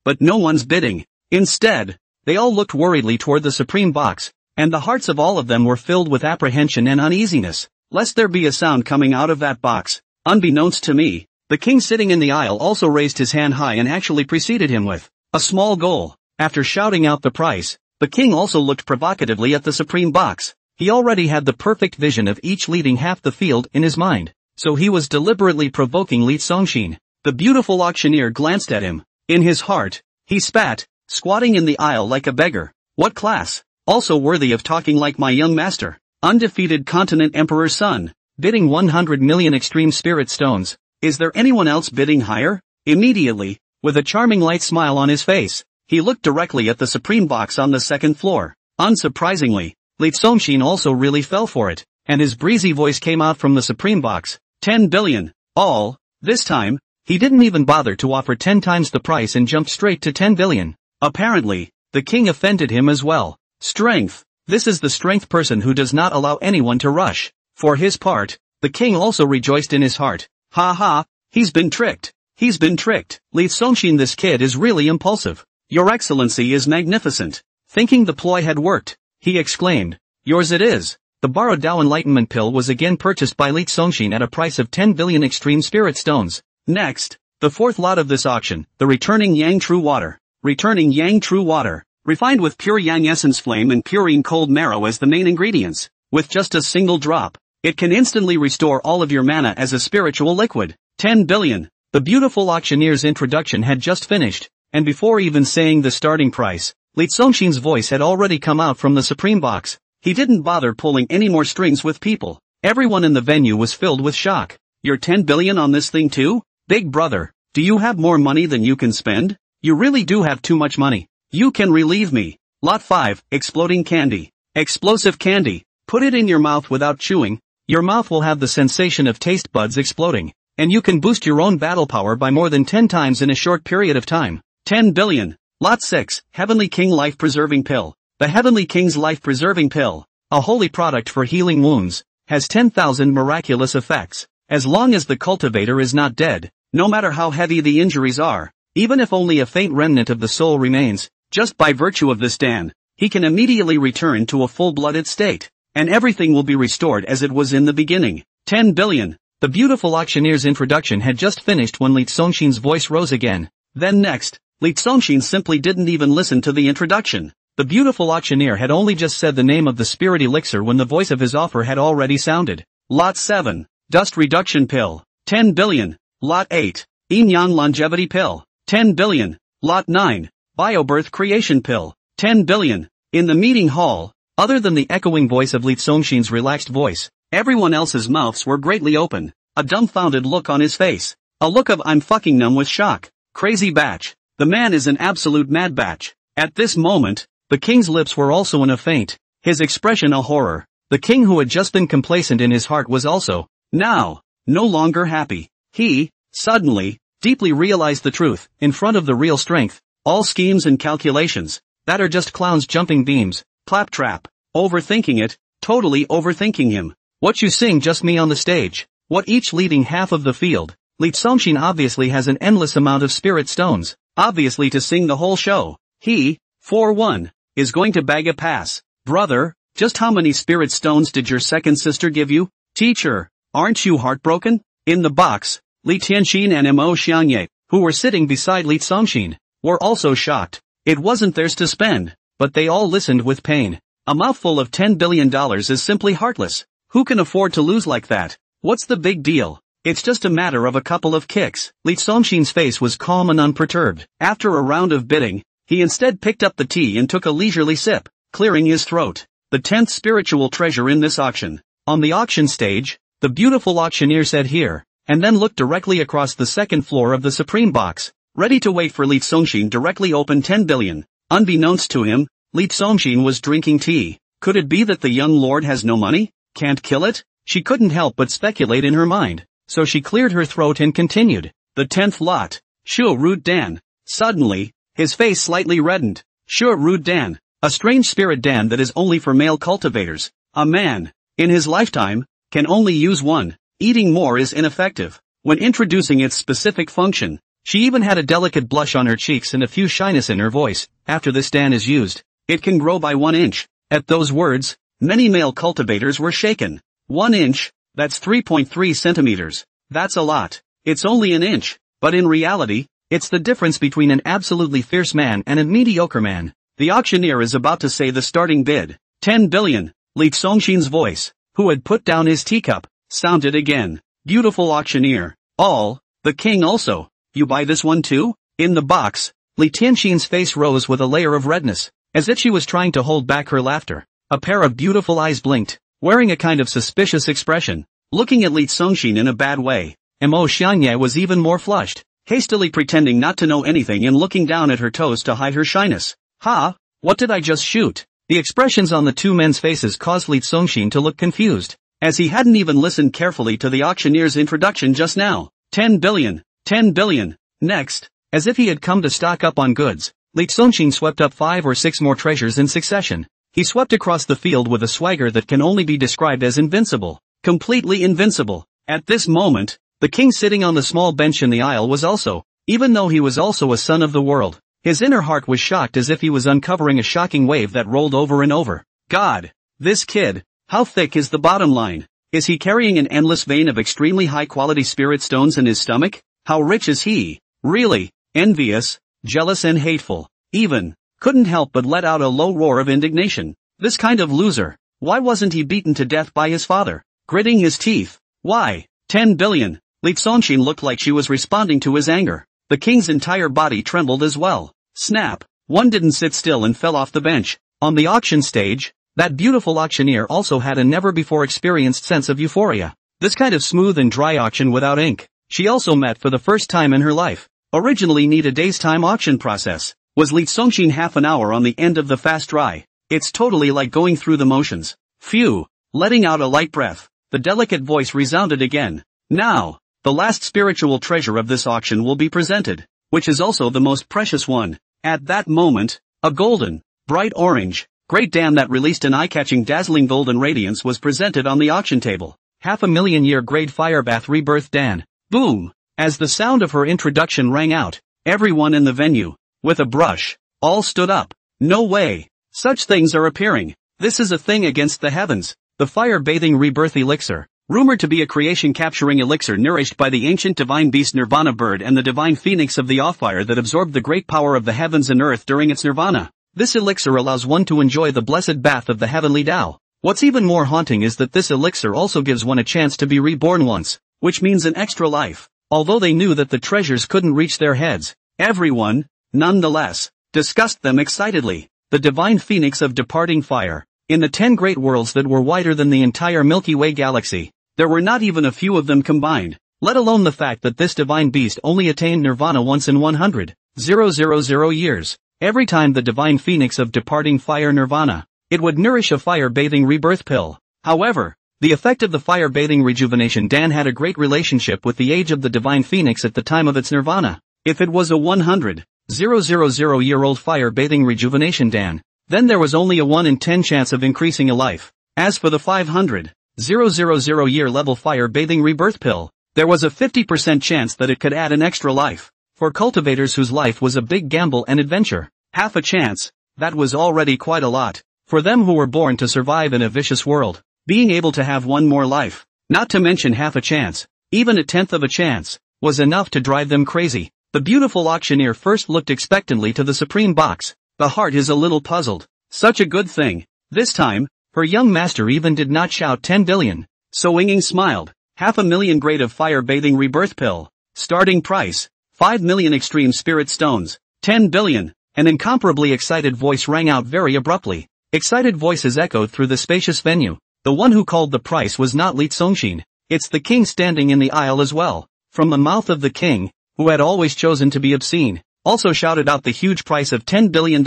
[SPEAKER 1] but no one's bidding. Instead, they all looked worriedly toward the supreme box, and the hearts of all of them were filled with apprehension and uneasiness, lest there be a sound coming out of that box. Unbeknownst to me, the king sitting in the aisle also raised his hand high and actually preceded him with a small goal. After shouting out the price, the king also looked provocatively at the supreme box. He already had the perfect vision of each leading half the field in his mind, so he was deliberately provoking Li Songshin. The beautiful auctioneer glanced at him. In his heart, he spat, squatting in the aisle like a beggar. What class? Also worthy of talking like my young master. Undefeated continent emperor's son, bidding 100 million extreme spirit stones. Is there anyone else bidding higher? Immediately, with a charming light smile on his face, he looked directly at the supreme box on the second floor. Unsurprisingly, Li Songshin also really fell for it, and his breezy voice came out from the supreme box. 10 billion. All. This time, he didn't even bother to offer 10 times the price and jumped straight to 10 billion. Apparently, the king offended him as well. Strength. This is the strength person who does not allow anyone to rush. For his part, the king also rejoiced in his heart. Ha ha, he's been tricked. He's been tricked. Li Songshin, this kid is really impulsive. Your Excellency is magnificent. Thinking the ploy had worked, he exclaimed. Yours it is. The borrowed Tao Enlightenment pill was again purchased by Li Songshin at a price of 10 billion extreme spirit stones. Next, the fourth lot of this auction, the returning Yang True Water. Returning Yang True Water, refined with pure Yang essence flame and purine cold marrow as the main ingredients. With just a single drop, it can instantly restore all of your mana as a spiritual liquid. 10 billion. The beautiful auctioneer's introduction had just finished, and before even saying the starting price, Li Songshin's voice had already come out from the supreme box. He didn't bother pulling any more strings with people. Everyone in the venue was filled with shock. You're 10 billion on this thing too? Big brother, do you have more money than you can spend? You really do have too much money. You can relieve me. Lot 5, exploding candy. Explosive candy. Put it in your mouth without chewing. Your mouth will have the sensation of taste buds exploding, and you can boost your own battle power by more than 10 times in a short period of time. 10 billion. Lot 6, Heavenly King Life Preserving Pill. The Heavenly King's Life Preserving Pill, a holy product for healing wounds, has 10,000 miraculous effects. As long as the cultivator is not dead, no matter how heavy the injuries are, even if only a faint remnant of the soul remains, just by virtue of this dan, he can immediately return to a full-blooded state, and everything will be restored as it was in the beginning. 10 billion. The beautiful auctioneer's introduction had just finished when Li Songshin's voice rose again. Then next, Li Songshin simply didn't even listen to the introduction. The beautiful auctioneer had only just said the name of the spirit elixir when the voice of his offer had already sounded. Lot 7, Dust Reduction Pill. 10 billion. Lot 8, Yin Yang Longevity Pill. 10 billion. Lot 9, Biobirth Creation Pill. 10 billion. In the meeting hall, other than the echoing voice of Li Songshin's relaxed voice, everyone else's mouths were greatly open, a dumbfounded look on his face. A look of I'm fucking numb with shock. Crazy batch. The man is an absolute mad batch. At this moment, the king's lips were also in a faint, his expression a horror. The king who had just been complacent in his heart was also, now, no longer happy. He, suddenly, deeply realized the truth, in front of the real strength. All schemes and calculations, that are just clowns jumping beams, claptrap, overthinking it, totally overthinking him. What you sing just me on the stage, what each leading half of the field. Li Songshin obviously has an endless amount of spirit stones, obviously to sing the whole show. He, for one, is going to bag a pass. Brother, just how many spirit stones did your second sister give you? Teacher, aren't you heartbroken? In the box, Li Tianxin and Mo Xiangye, who were sitting beside Li Songshin, were also shocked. It wasn't theirs to spend, but they all listened with pain. A mouthful of $10 billion is simply heartless. Who can afford to lose like that? What's the big deal? It's just a matter of a couple of kicks. Li Songshin's face was calm and unperturbed. After a round of bidding, he instead picked up the tea and took a leisurely sip, clearing his throat. The 10th spiritual treasure in this auction. On the auction stage, the beautiful auctioneer said here, and then looked directly across the second floor of the supreme box, ready to wait for Li Songshin directly open 10 billion. Unbeknownst to him, Li Songshin was drinking tea. Could it be that the young lord has no money? Can't kill it? She couldn't help but speculate in her mind, so she cleared her throat and continued. The 10th lot. Sure, Rude Dan. Suddenly, his face slightly reddened. Sure, Rude Dan. A strange spirit Dan that is only for male cultivators. A man, in his lifetime, can only use one. Eating more is ineffective. When introducing its specific function, she even had a delicate blush on her cheeks and a few shyness in her voice. After this Dan is used, it can grow by 1 inch. At those words, many male cultivators were shaken. 1 inch, that's 3.3 centimeters. That's a lot. It's only an inch, but in reality, it's the difference between an absolutely fierce man and a mediocre man. The auctioneer is about to say the starting bid. 10 billion. Li Songshin's voice, who had put down his teacup, sounded again. Beautiful auctioneer. All, the king also. You buy this one too? In the box, Li Tianxin's face rose with a layer of redness, as if she was trying to hold back her laughter. A pair of beautiful eyes blinked, wearing a kind of suspicious expression, looking at Li Songshin in a bad way. Mo Xianye was even more flushed, hastily pretending not to know anything and looking down at her toes to hide her shyness. Ha! What did I just shoot? The expressions on the two men's faces caused Li Songshin to look confused, as he hadn't even listened carefully to the auctioneer's introduction just now. 10 billion. 10 billion. Next, as if he had come to stock up on goods, Li Songshin swept up 5 or 6 more treasures in succession. He swept across the field with a swagger that can only be described as invincible. Completely invincible. At this moment, the king sitting on the small bench in the aisle was also, even though he was also a son of the world, his inner heart was shocked as if he was uncovering a shocking wave that rolled over and over. God! This kid! How thick is the bottom line? Is he carrying an endless vein of extremely high-quality spirit stones in his stomach? How rich is he? Really? Envious, jealous and hateful. Even, couldn't help but let out a low roar of indignation. This kind of loser. Why wasn't he beaten to death by his father? Gritting his teeth. Why? 10 billion. Li Songshin looked like she was responding to his anger. The king's entire body trembled as well. Snap! One didn't sit still and fell off the bench. On the auction stage, that beautiful auctioneer also had a never-before-experienced sense of euphoria. This kind of smooth and dry auction without ink, she also met for the first time in her life. Originally need a day's time auction process. Was Li Songshin half an hour on the end of the fast dry? It's totally like going through the motions. Phew! Letting out a light breath, the delicate voice resounded again. Now, the last spiritual treasure of this auction will be presented, which is also the most precious one. At that moment, a golden, bright orange, great dam that released an eye-catching dazzling golden radiance was presented on the auction table. 500,000-year grade firebath rebirth Dan. Boom! As the sound of her introduction rang out, everyone in the venue, with a brush, all stood up. No way! Such things are appearing. This is a thing against the heavens. The fire-bathing rebirth elixir. Rumored to be a creation-capturing elixir nourished by the ancient divine beast Nirvana bird and the divine phoenix of the off-fire that absorbed the great power of the heavens and earth during its nirvana. This elixir allows one to enjoy the blessed bath of the heavenly Tao. What's even more haunting is that this elixir also gives one a chance to be reborn once, which means an extra life. Although they knew that the treasures couldn't reach their heads, everyone, nonetheless, discussed them excitedly. The divine phoenix of departing fire. In the 10 great worlds that were wider than the entire Milky Way galaxy, there were not even a few of them combined, let alone the fact that this divine beast only attained nirvana once in 100,000 years. Every time the divine phoenix of departing fire nirvana, it would nourish a fire-bathing rebirth pill. However, the effect of the fire-bathing rejuvenation Dan had a great relationship with the age of the divine phoenix at the time of its nirvana. If it was a 100,000-year-old fire-bathing rejuvenation Dan, then there was only a 1 in 10 chance of increasing a life. As for the 500,000-year level fire-bathing rebirth pill, there was a 50% chance that it could add an extra life. For cultivators whose life was a big gamble and adventure, half a chance, that was already quite a lot. For them who were born to survive in a vicious world, being able to have one more life, not to mention half a chance, even a tenth of a chance, was enough to drive them crazy. The beautiful auctioneer first looked expectantly to the supreme box. The heart is a little puzzled. Such a good thing. This time, her young master even did not shout 10 billion. So Yinging smiled. 500,000 grade of fire-bathing rebirth pill. Starting price. 5 million extreme spirit stones. 10 billion. An incomparably excited voice rang out very abruptly. Excited voices echoed through the spacious venue. The one who called the price was not Li Songshin. It's the king standing in the aisle as well. From the mouth of the king, who had always chosen to be obscene, also shouted out the huge price of $10 billion.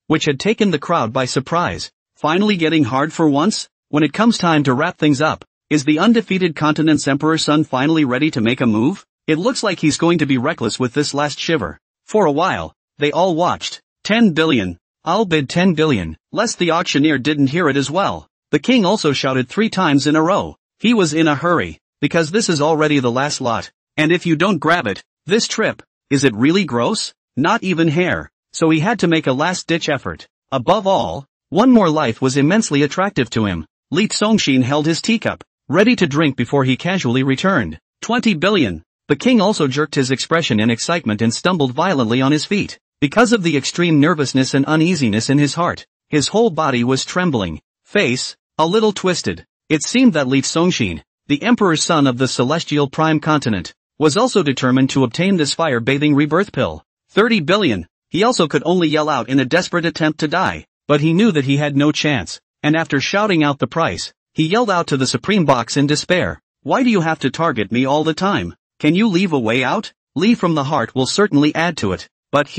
[SPEAKER 1] which had taken the crowd by surprise. Finally getting hard for once? When it comes time to wrap things up, is the undefeated continent's emperor's son finally ready to make a move? It looks like he's going to be reckless with this last shiver. For a while, they all watched. 10 billion. I'll bid 10 billion. Lest the auctioneer didn't hear it as well. The king also shouted 3 times in a row. He was in a hurry, because this is already the last lot. And if you don't grab it, this trip, is it really gross? Not even hair. So he had to make a last-ditch effort. Above all, one more life was immensely attractive to him. Li Tsongxin held his teacup, ready to drink before he casually returned. 20 billion. The king also jerked his expression in excitement and stumbled violently on his feet. Because of the extreme nervousness and uneasiness in his heart, his whole body was trembling. Face, a little twisted. It seemed that Li Tsongxin, the emperor's son of the celestial prime continent, was also determined to obtain this fire-bathing rebirth pill. 30 billion. He also could only yell out in a desperate attempt to die, but he knew that he had no chance, and after shouting out the price, he yelled out to the supreme box in despair. Why do you have to target me all the time? Can you leave a way out? Li from the heart will certainly add to it. But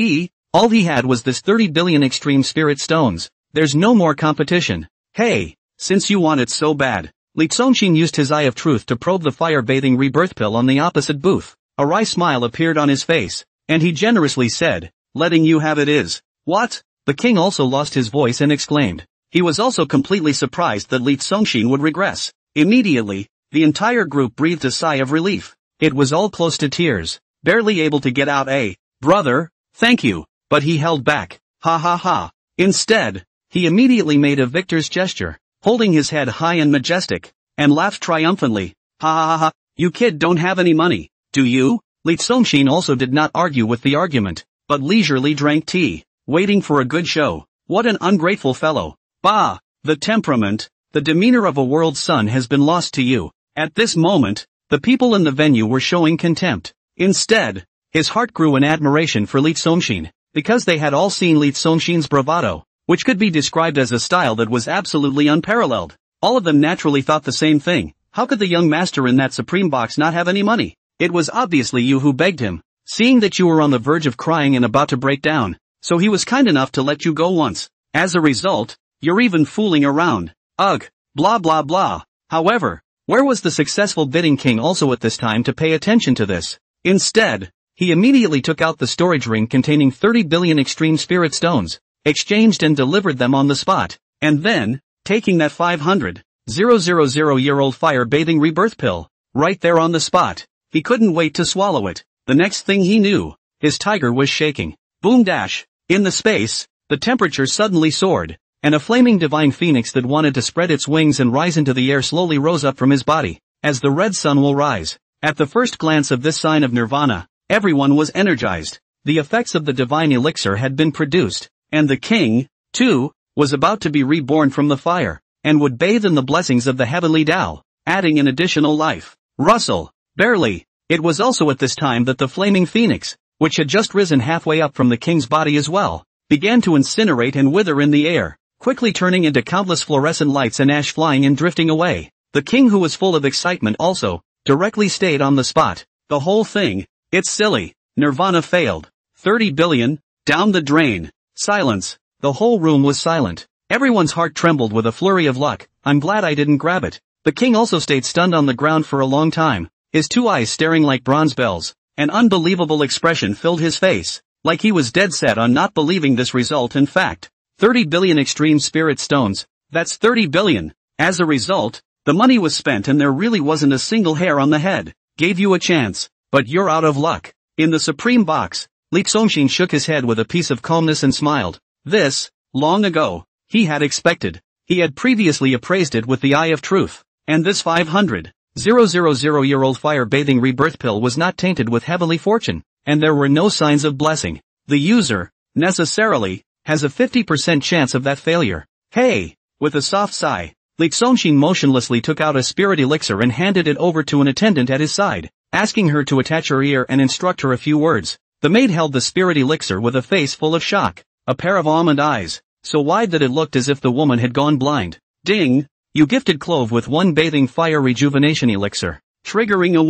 [SPEAKER 1] all he had was this 30 billion extreme spirit stones. There's no more competition. Hey, since you want it so bad. Li Tsongxin used his eye of truth to probe the fire-bathing rebirth pill on the opposite booth. A wry smile appeared on his face, and he generously said, letting you have it is. What? The king also lost his voice and exclaimed. He was also completely surprised that Li Tsongxin would regress. Immediately, the entire group breathed a sigh of relief. It was all close to tears, barely able to get out a, brother, thank you, but he held back. Ha ha ha. Instead, he immediately made a victor's gesture, holding his head high and majestic, and laughed triumphantly. Ha ha ha ha, you kid don't have any money, do you? Li Tsongxin also did not argue with the argument, but leisurely drank tea, waiting for a good show. What an ungrateful fellow. Bah, the temperament, the demeanor of a world's son has been lost to you. At this moment, the people in the venue were showing contempt. Instead, his heart grew in admiration for Li Tsongxin, because they had all seen Li Tsongxin's bravado, which could be described as a style that was absolutely unparalleled. All of them naturally thought the same thing. How could the young master in that supreme box not have any money? It was obviously you who begged him, seeing that you were on the verge of crying and about to break down, so he was kind enough to let you go once. As a result, you're even fooling around. Ugh, blah blah blah. However, where was the successful bidding king also at this time to pay attention to this? Instead, he immediately took out the storage ring containing 30 billion extreme spirit stones, exchanged and delivered them on the spot, and then, taking that 500,000-year-old fire-bathing rebirth pill, right there on the spot, he couldn't wait to swallow it. The next thing he knew, his tiger was shaking. Boom dash! In the space, the temperature suddenly soared, and a flaming divine phoenix that wanted to spread its wings and rise into the air slowly rose up from his body, as the red sun will rise. At the first glance of this sign of nirvana, everyone was energized. The effects of the divine elixir had been produced, and the king, too, was about to be reborn from the fire, and would bathe in the blessings of the heavenly Tao, adding an additional life. Rustle, barely. It was also at this time that the flaming phoenix, which had just risen halfway up from the king's body as well, began to incinerate and wither in the air, quickly turning into countless fluorescent lights and ash flying and drifting away. The king, who was full of excitement also, directly stayed on the spot. The whole thing, it's silly. Nirvana failed. 30 billion, down the drain. Silence. The whole room was silent. Everyone's heart trembled with a flurry of luck. I'm glad I didn't grab it. The king also stayed stunned on the ground for a long time, his 2 eyes staring like bronze bells. An unbelievable expression filled his face, like he was dead set on not believing this result. In fact, 30 billion extreme spirit stones, that's 30 billion. As a result, the money was spent and there really wasn't a single hair on the head. Gave you a chance, but you're out of luck. In the supreme box, Li Tsongxin shook his head with a piece of calmness and smiled. This, long ago, he had expected. He had previously appraised it with the eye of truth, and this 500,000-year-old fire-bathing rebirth pill was not tainted with heavenly fortune, and there were no signs of blessing. The user, necessarily, has a 50% chance of that failure. Hey! With a soft sigh, Li Tsongxin motionlessly took out a spirit elixir and handed it over to an attendant at his side, asking her to attach her ear and instruct her a few words. The maid held the spirit elixir with a face full of shock, a pair of almond eyes, so wide that it looked as if the woman had gone blind. Ding! You gifted Clove with 1 bathing fire rejuvenation elixir, triggering a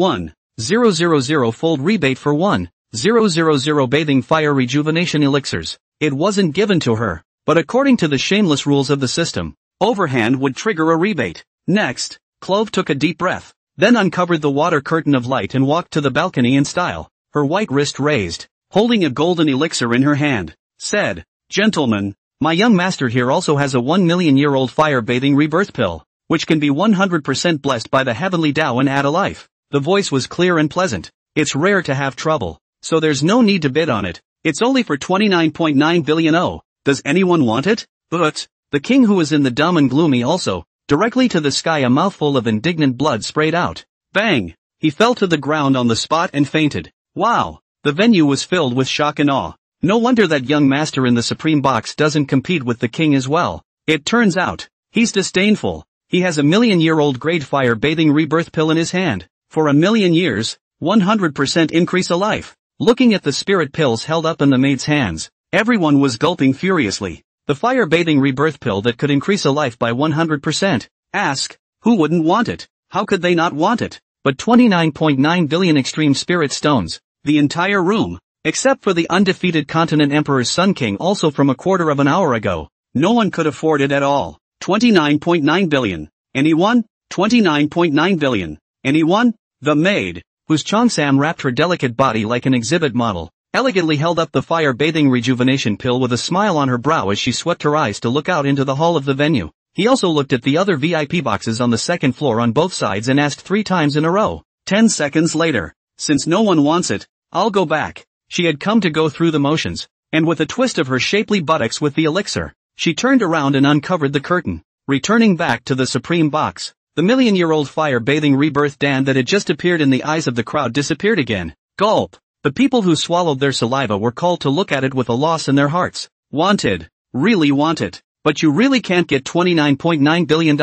[SPEAKER 1] 1,000-fold rebate for 1,000 bathing fire rejuvenation elixirs. It wasn't given to her. But according to the shameless rules of the system, overhand would trigger a rebate. Next, Clove took a deep breath, then uncovered the water curtain of light and walked to the balcony in style, her white wrist raised, holding a golden elixir in her hand, said, "Gentlemen, my young master here also has a 1,000,000-year-old fire-bathing rebirth pill, which can be 100% blessed by the heavenly Tao and add a life." The voice was clear and pleasant. "It's rare to have trouble, so there's no need to bid on it. It's only for 29.9 billion. Oh, does anyone want it?" But the king, who was in the dumb and gloomy also, directly to the sky a mouthful of indignant blood sprayed out. Bang! He fell to the ground on the spot and fainted. Wow! The venue was filled with shock and awe. No wonder that young master in the supreme box doesn't compete with the king as well. It turns out, he's disdainful. He has a 1,000,000-year-old great fire-bathing rebirth pill in his hand. For 1,000,000 years, 100% increase a life. Looking at the spirit pills held up in the maid's hands, everyone was gulping furiously. The fire-bathing rebirth pill that could increase a life by 100%. Ask, who wouldn't want it? How could they not want it? But 29.9 billion extreme spirit stones, the entire room, except for the undefeated continent emperor's son king also from a quarter of an hour ago. No one could afford it at all. 29.9 billion. Anyone? 29.9 billion. Anyone? The maid, whose Cheongsam wrapped her delicate body like an exhibit model, elegantly held up the fire-bathing rejuvenation pill with a smile on her brow as she swept her eyes to look out into the hall of the venue. He also looked at the other VIP boxes on the second floor on both sides and asked 3 times in a row. 10 seconds later, "Since no one wants it, I'll go back." She had come to go through the motions, and with a twist of her shapely buttocks with the elixir, she turned around and uncovered the curtain, returning back to the supreme box. The 1,000,000-year-old fire-bathing rebirth Dan that had just appeared in the eyes of the crowd disappeared again. Gulp! The people who swallowed their saliva were called to look at it with a loss in their hearts. Wanted. Really want it. But you really can't get $29.9 billion.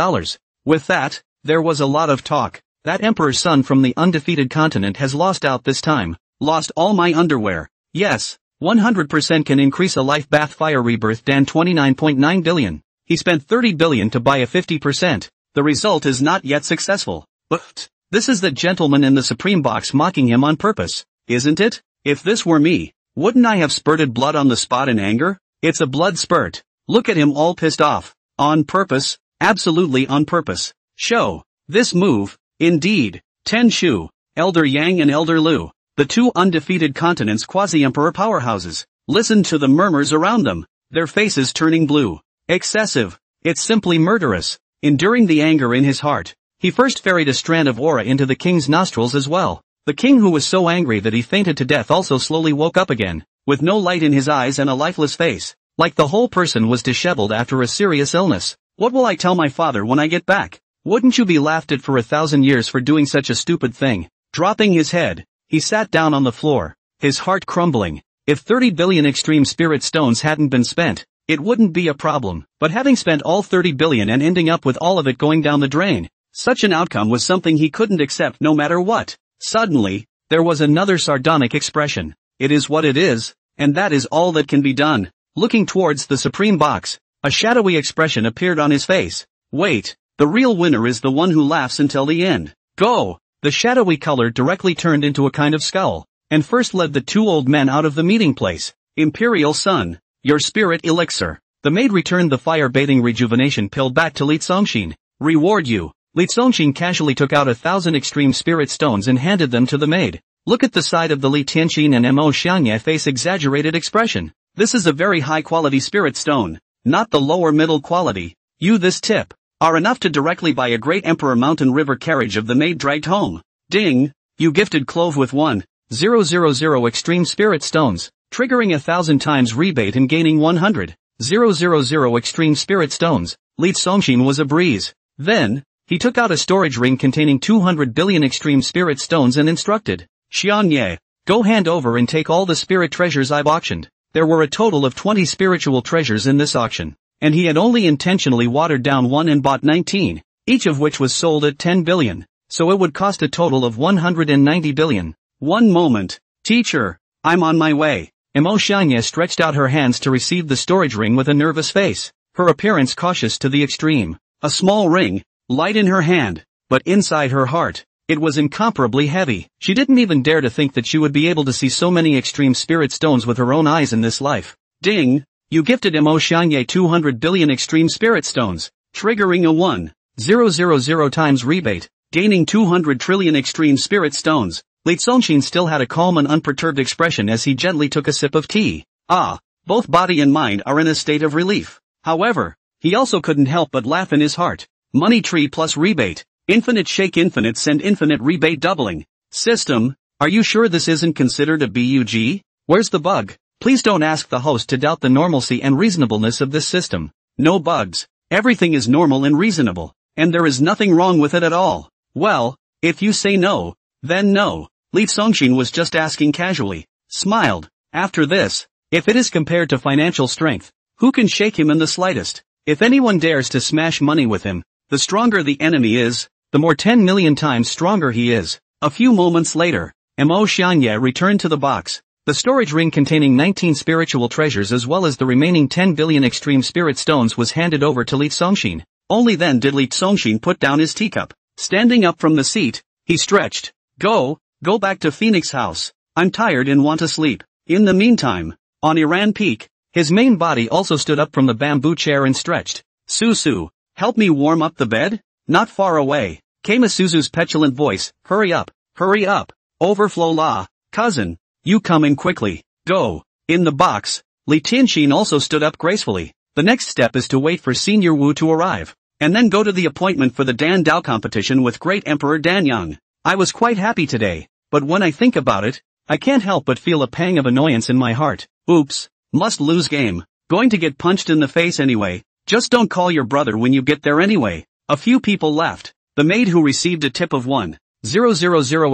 [SPEAKER 1] With that, there was a lot of talk. That emperor's son from the undefeated continent has lost out this time. Lost all my underwear. Yes, 100% can increase a life bath fire rebirth Dan 29.9 billion. He spent 30 billion to buy a 50%. The result is not yet successful. But this is the gentleman in the supreme box mocking him on purpose, isn't it? If this were me, wouldn't I have spurted blood on the spot in anger? It's a blood spurt. Look at him all pissed off. On purpose, absolutely on purpose. Show. This move, indeed. Ten Shu, Elder Yang and Elder Lu, the 2 undefeated continents quasi-emperor powerhouses, listened to the murmurs around them, their faces turning blue. Excessive. It's simply murderous. Enduring the anger in his heart, he first ferried a strand of aura into the king's nostrils as well. The king, who was so angry that he fainted to death, also slowly woke up again, with no light in his eyes and a lifeless face, like the whole person was disheveled after a serious illness. "What will I tell my father when I get back? Wouldn't you be laughed at for 1,000 years for doing such a stupid thing?" Dropping his head, he sat down on the floor, his heart crumbling. If 30 billion extreme spirit stones hadn't been spent, it wouldn't be a problem. But having spent all 30 billion and ending up with all of it going down the drain, such an outcome was something he couldn't accept no matter what. Suddenly, there was another sardonic expression. It is what it is, and that is all that can be done. Looking towards the supreme box, a shadowy expression appeared on his face. Wait, the real winner is the one who laughs until the end. Go! The shadowy color directly turned into a kind of scowl, and first led the 2 old men out of the meeting place. Imperial son, your spirit elixir. The maid returned the fire-bathing rejuvenation pill back to Li Zongxin. Reward you. Li Zongxin casually took out 1,000 extreme spirit stones and handed them to the maid. Look at the side of the Li Tianxin and Mo Xiangye face exaggerated expression. This is a very high-quality spirit stone, not the lower middle quality. You this tip are enough to directly buy a great Emperor Mountain River carriage of the maid dragged home. Ding! You gifted Clove with 1,000 extreme spirit stones, triggering 1,000 times rebate and gaining 100,000 extreme spirit stones. Li Zongxin was a breeze. Then, he took out a storage ring containing 200 billion extreme spirit stones and instructed, Xianye, go hand over and take all the spirit treasures I've auctioned. There were a total of 20 spiritual treasures in this auction, and he had only intentionally watered down 1 and bought 19, each of which was sold at 10 billion, so it would cost a total of 190 billion. One moment, teacher, I'm on my way. Mo Xianye stretched out her hands to receive the storage ring with a nervous face, her appearance cautious to the extreme. A small ring, light in her hand, but inside her heart, it was incomparably heavy. She didn't even dare to think that she would be able to see so many extreme spirit stones with her own eyes in this life. Ding! You gifted Mo Xianye 200 billion extreme spirit stones, triggering a 1,000 times rebate, gaining 200 trillion extreme spirit stones. Li Zongxin still had a calm and unperturbed expression as he gently took a sip of tea. Both body and mind are in a state of relief. However, he also couldn't help but laugh in his heart. Money tree plus rebate, infinite shake, infinite send, infinite rebate doubling. System, are you sure this isn't considered a bug? Where's the bug? Please don't ask the host to doubt the normalcy and reasonableness of this system. No bugs. Everything is normal and reasonable, and there is nothing wrong with it at all. Well, if you say no, then no. Li Zongxin was just asking casually, smiled. After this, if it is compared to financial strength, who can shake him in the slightest? If anyone dares to smash money with him, the stronger the enemy is, the more 10 million times stronger he is. A few moments later, Mo Xianye returned to the box. The storage ring containing 19 spiritual treasures as well as the remaining 10 billion extreme spirit stones was handed over to Li Zongxin. Only then did Li Zongxin put down his teacup. Standing up from the seat, he stretched. Go back to Phoenix House. I'm tired and want to sleep. In the meantime, on Iran Peak, his main body also stood up from the bamboo chair and stretched. Susu, help me warm up the bed? Not far away, came a Suzu's petulant voice. Hurry up. Overflow la. Cousin, you come in quickly. Go. In the box, Li Tianxin also stood up gracefully. The next step is to wait for Senior Wu to arrive, and then go to the appointment for the Dan Dao competition with Great Emperor Danyang. I was quite happy today, but when I think about it, I can't help but feel a pang of annoyance in my heart. Oops, must lose game. Going to get punched in the face anyway. Just don't call your brother when you get there anyway. A few people laughed. The maid who received a tip of 1,000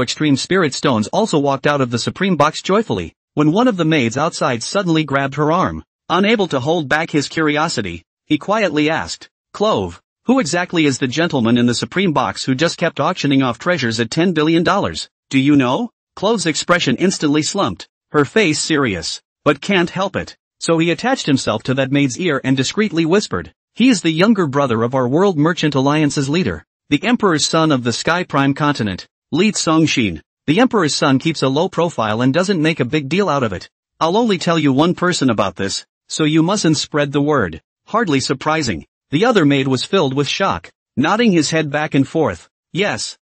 [SPEAKER 1] extreme spirit stones also walked out of the supreme box joyfully, when one of the maids outside suddenly grabbed her arm. Unable to hold back his curiosity, he quietly asked, Clove, who exactly is the gentleman in the supreme box who just kept auctioning off treasures at $10 billion? Do you know? Clove's expression instantly slumped, her face serious, but can't help it. So he attached himself to that maid's ear and discreetly whispered, he is the younger brother of our World Merchant Alliance's leader, the Emperor's son of the Sky Prime continent, Li Zongxin. The Emperor's son keeps a low profile and doesn't make a big deal out of it. I'll only tell you one person about this, so you mustn't spread the word. Hardly surprising. The other maid was filled with shock, nodding his head back and forth. Yes,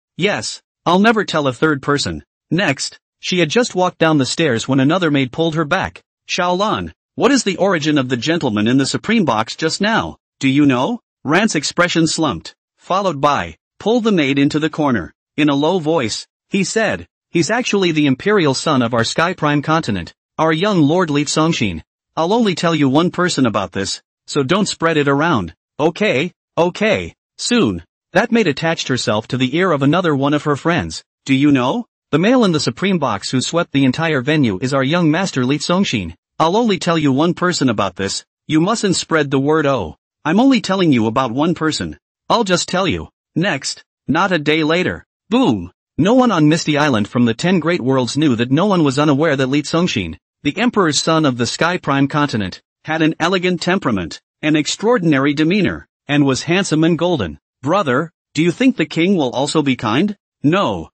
[SPEAKER 1] I'll never tell a third person. Next, she had just walked down the stairs when another maid pulled her back. Xiaolan, what is the origin of the gentleman in the supreme box just now? Do you know? Rant's expression slumped, followed by, pull the maid into the corner. In a low voice, he said, he's actually the imperial son of our Sky Prime continent, our young Lord Li Zongxin. I'll only tell you one person about this, so don't spread it around. Okay, soon. That maid attached herself to the ear of another one of her friends. Do you know? The male in the supreme box who swept the entire venue is our young master Li Zongxin. I'll only tell you one person about this, you mustn't spread the word. I'm only telling you about one person. I'll just tell you. Next, not a day later. Boom! No one on Misty Island from the 10 Great Worlds knew that no one was unaware that Li Zongxin, the Emperor's son of the Sky Prime continent, had an elegant temperament, an extraordinary demeanor, and was handsome and golden. Brother, do you think the king will also be kind? No.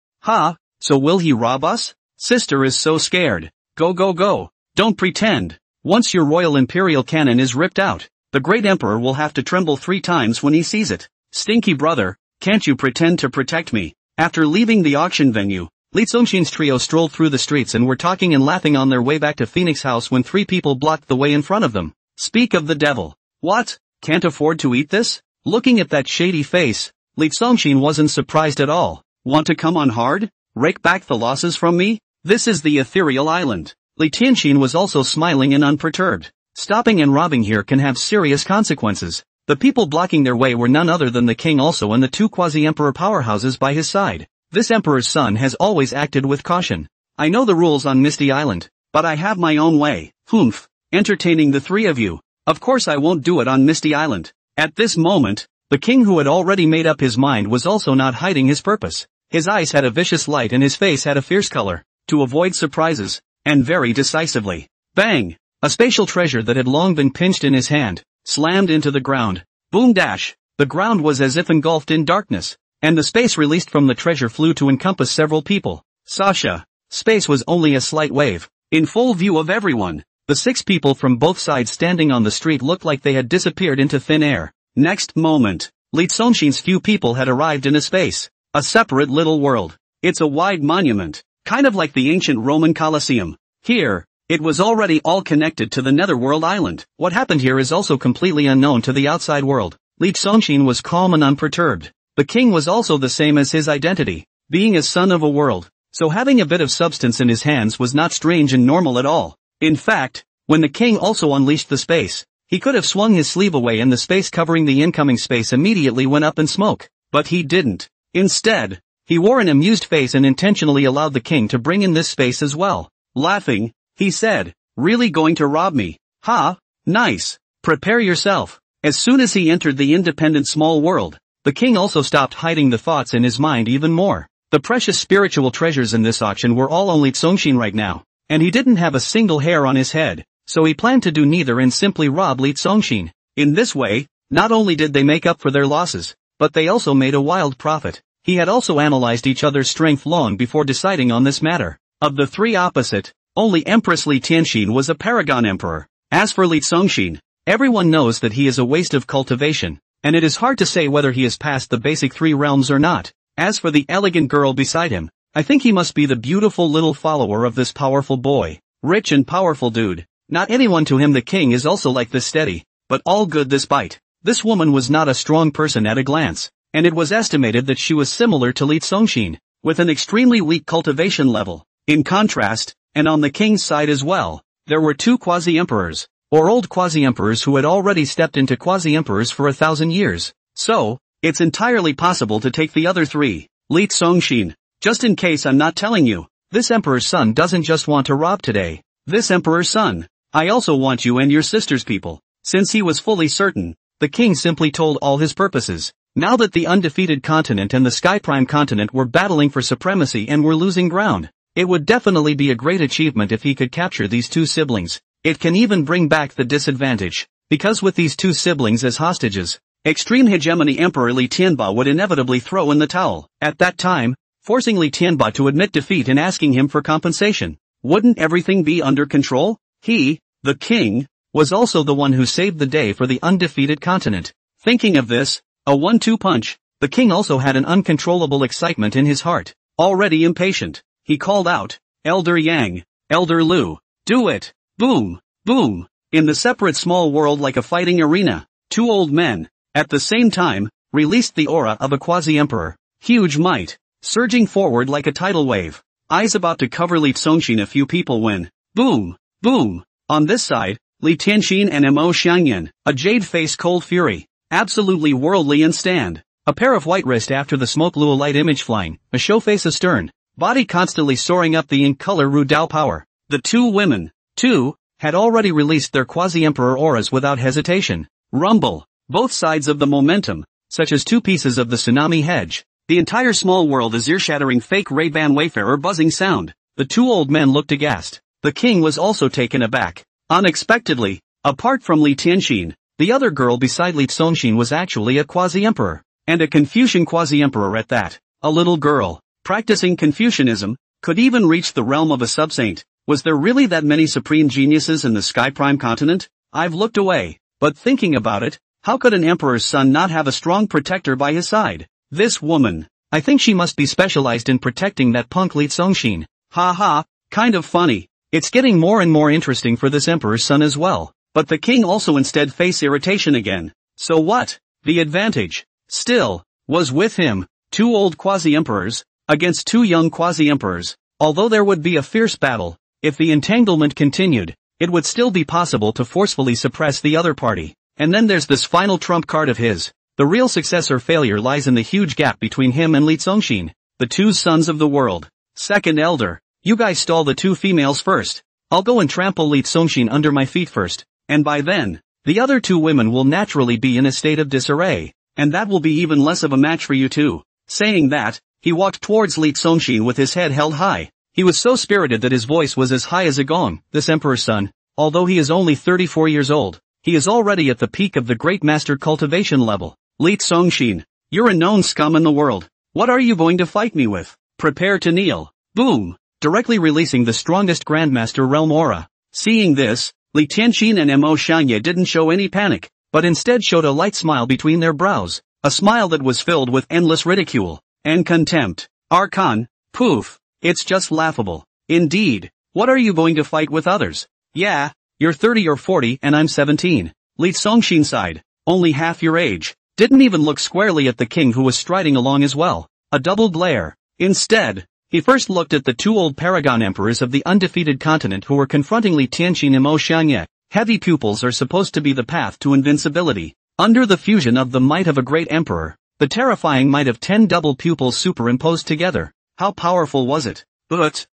[SPEAKER 1] So will he rob us? Sister is so scared. Go. Don't pretend. Once your royal imperial cannon is ripped out, the great emperor will have to tremble 3 times when he sees it. Stinky brother, can't you pretend to protect me? After leaving the auction venue, Li Zongxin's trio strolled through the streets and were talking and laughing on their way back to Phoenix House when 3 people blocked the way in front of them. Speak of the devil. What? Can't afford to eat this? Looking at that shady face, Li Zongxin wasn't surprised at all. Want to come on hard? Rake back the losses from me? This is the ethereal island. Li Tianxin was also smiling and unperturbed. Stopping and robbing here can have serious consequences. The people blocking their way were none other than the king also and the 2 quasi-emperor powerhouses by his side. This emperor's son has always acted with caution. I know the rules on Misty Island, but I have my own way. Humph. Entertaining the 3 of you. Of course I won't do it on Misty Island. At this moment, the king who had already made up his mind was also not hiding his purpose. His eyes had a vicious light and his face had a fierce color. To avoid surprises, and very decisively. Bang! A spatial treasure that had long been pinched in his hand, slammed into the ground. Boom dash! The ground was as if engulfed in darkness, and the space released from the treasure flew to encompass several people. Sasha! Space was only a slight wave, in full view of everyone. The 6 people from both sides standing on the street looked like they had disappeared into thin air. Next moment, Li Congxin's few people had arrived in a space. A separate little world. It's a wide monument, kind of like the ancient Roman Colosseum. Here, it was already all connected to the Netherworld Island. What happened here is also completely unknown to the outside world. Li Congxin was calm and unperturbed. The king was also the same as his identity, being a son of a world, so having a bit of substance in his hands was not strange and normal at all. In fact, when the king also unleashed the space, he could have swung his sleeve away and the space covering the incoming space immediately went up in smoke. But he didn't. Instead, he wore an amused face and intentionally allowed the king to bring in this space as well. Laughing, he said, "Really going to rob me? Ha? Nice. Prepare yourself." As soon as he entered the independent small world, the king also stopped hiding the thoughts in his mind even more. The precious spiritual treasures in this auction were all on Li Congxin right now, and he didn't have a single hair on his head, so he planned to do neither and simply rob Li Congxin. In this way, not only did they make up for their losses, but they also made a wild profit. He had also analyzed each other's strength long before deciding on this matter. Of the 3 opposite, only Empress Li Tianxin was a paragon emperor. As for Li Congxin, everyone knows that he is a waste of cultivation, and it is hard to say whether he has passed the basic 3 realms or not. As for the elegant girl beside him, I think he must be the beautiful little follower of this powerful boy. Rich and powerful dude. Not anyone to him. The king is also like this steady, but all good despite. This woman was not a strong person at a glance, and it was estimated that she was similar to Li Congxin, with an extremely weak cultivation level. In contrast, and on the king's side as well, there were 2 quasi-emperors, or old quasi-emperors who had already stepped into quasi-emperors for 1,000 years. So, it's entirely possible to take the other 3. Li Congxin, just in case I'm not telling you, this emperor's son doesn't just want to rob today. This emperor's son, I also want you and your sister's people. Since he was fully certain, the king simply told all his purposes. Now that the undefeated continent and the Sky Prime continent were battling for supremacy and were losing ground, it would definitely be a great achievement if he could capture these 2 siblings. It can even bring back the disadvantage, because with these 2 siblings as hostages, extreme hegemony Emperor Li Tianba would inevitably throw in the towel. At that time, forcing Li Tianba to admit defeat and asking him for compensation. Wouldn't everything be under control? He, the king, was also the one who saved the day for the undefeated continent. Thinking of this, a 1-2 punch, the king also had an uncontrollable excitement in his heart. Already impatient, he called out, "Elder Yang, Elder Lu, do it!" Boom, boom. In the separate small world like a fighting arena, 2 old men, at the same time, released the aura of a quasi-emperor. Huge might, surging forward like a tidal wave. Eyes about to cover Li Congxin. A few people when, boom, boom. On this side, Li Tianxin and Mo Xiangyan, a jade-faced cold fury, absolutely worldly and stand. A pair of white wrist after the smoke Lua light image flying, a show face astern, body constantly soaring up the in color Ru Dao power. The 2 women, too, had already released their quasi-emperor auras without hesitation. Rumble, both sides of the momentum, such as 2 pieces of the tsunami hedge. The entire small world is ear-shattering fake Ray-Ban Wayfarer buzzing sound. The 2 old men looked aghast. The king was also taken aback. Unexpectedly, apart from Li Tianxin, the other girl beside Li Congxin was actually a quasi-emperor. And a Confucian quasi-emperor at that. A little girl, practicing Confucianism, could even reach the realm of a sub-saint. Was there really that many supreme geniuses in the Sky Prime continent? I've looked away, but thinking about it, how could an emperor's son not have a strong protector by his side? This woman, I think she must be specialized in protecting that punk Li Congxin. Ha ha, kind of funny. It's getting more and more interesting for this emperor's son as well. But the king also instead faced irritation again. So what? The advantage, still, was with him. 2 old quasi-emperors, against 2 young quasi-emperors. Although there would be a fierce battle, if the entanglement continued, it would still be possible to forcefully suppress the other party. And then there's this final trump card of his. The real success or failure lies in the huge gap between him and Li Congxin, the 2 sons of the world. Second elder, you guys stall the 2 females first. I'll go and trample Li Congxin under my feet first, and by then, the other 2 women will naturally be in a state of disarray, and that will be even less of a match for you 2. Saying that, he walked towards Li Congxin with his head held high. He was so spirited that his voice was as high as a gong. This emperor's son, although he is only 34 years old, he is already at the peak of the great master cultivation level. Li Congxin, you're a known scum in the world. What are you going to fight me with? Prepare to kneel. Boom! Directly releasing the strongest Grandmaster realm aura. Seeing this, Li Tianxin and Mo Xianye didn't show any panic, but instead showed a light smile between their brows, a smile that was filled with endless ridicule and contempt. Archon, poof, it's just laughable. Indeed, what are you going to fight with others? Yeah, you're 30 or 40 and I'm 17. Li Zongxin sighed, only half your age. Didn't even look squarely at the king who was striding along as well. A double glare. Instead, he first looked at the two old paragon emperors of the undefeated continent who were confronting Li Tianxin and Mo Xianye. Heavy pupils are supposed to be the path to invincibility. Under the fusion of the might of a great emperor, the terrifying might of 10 double pupils superimposed together. How powerful was it? But,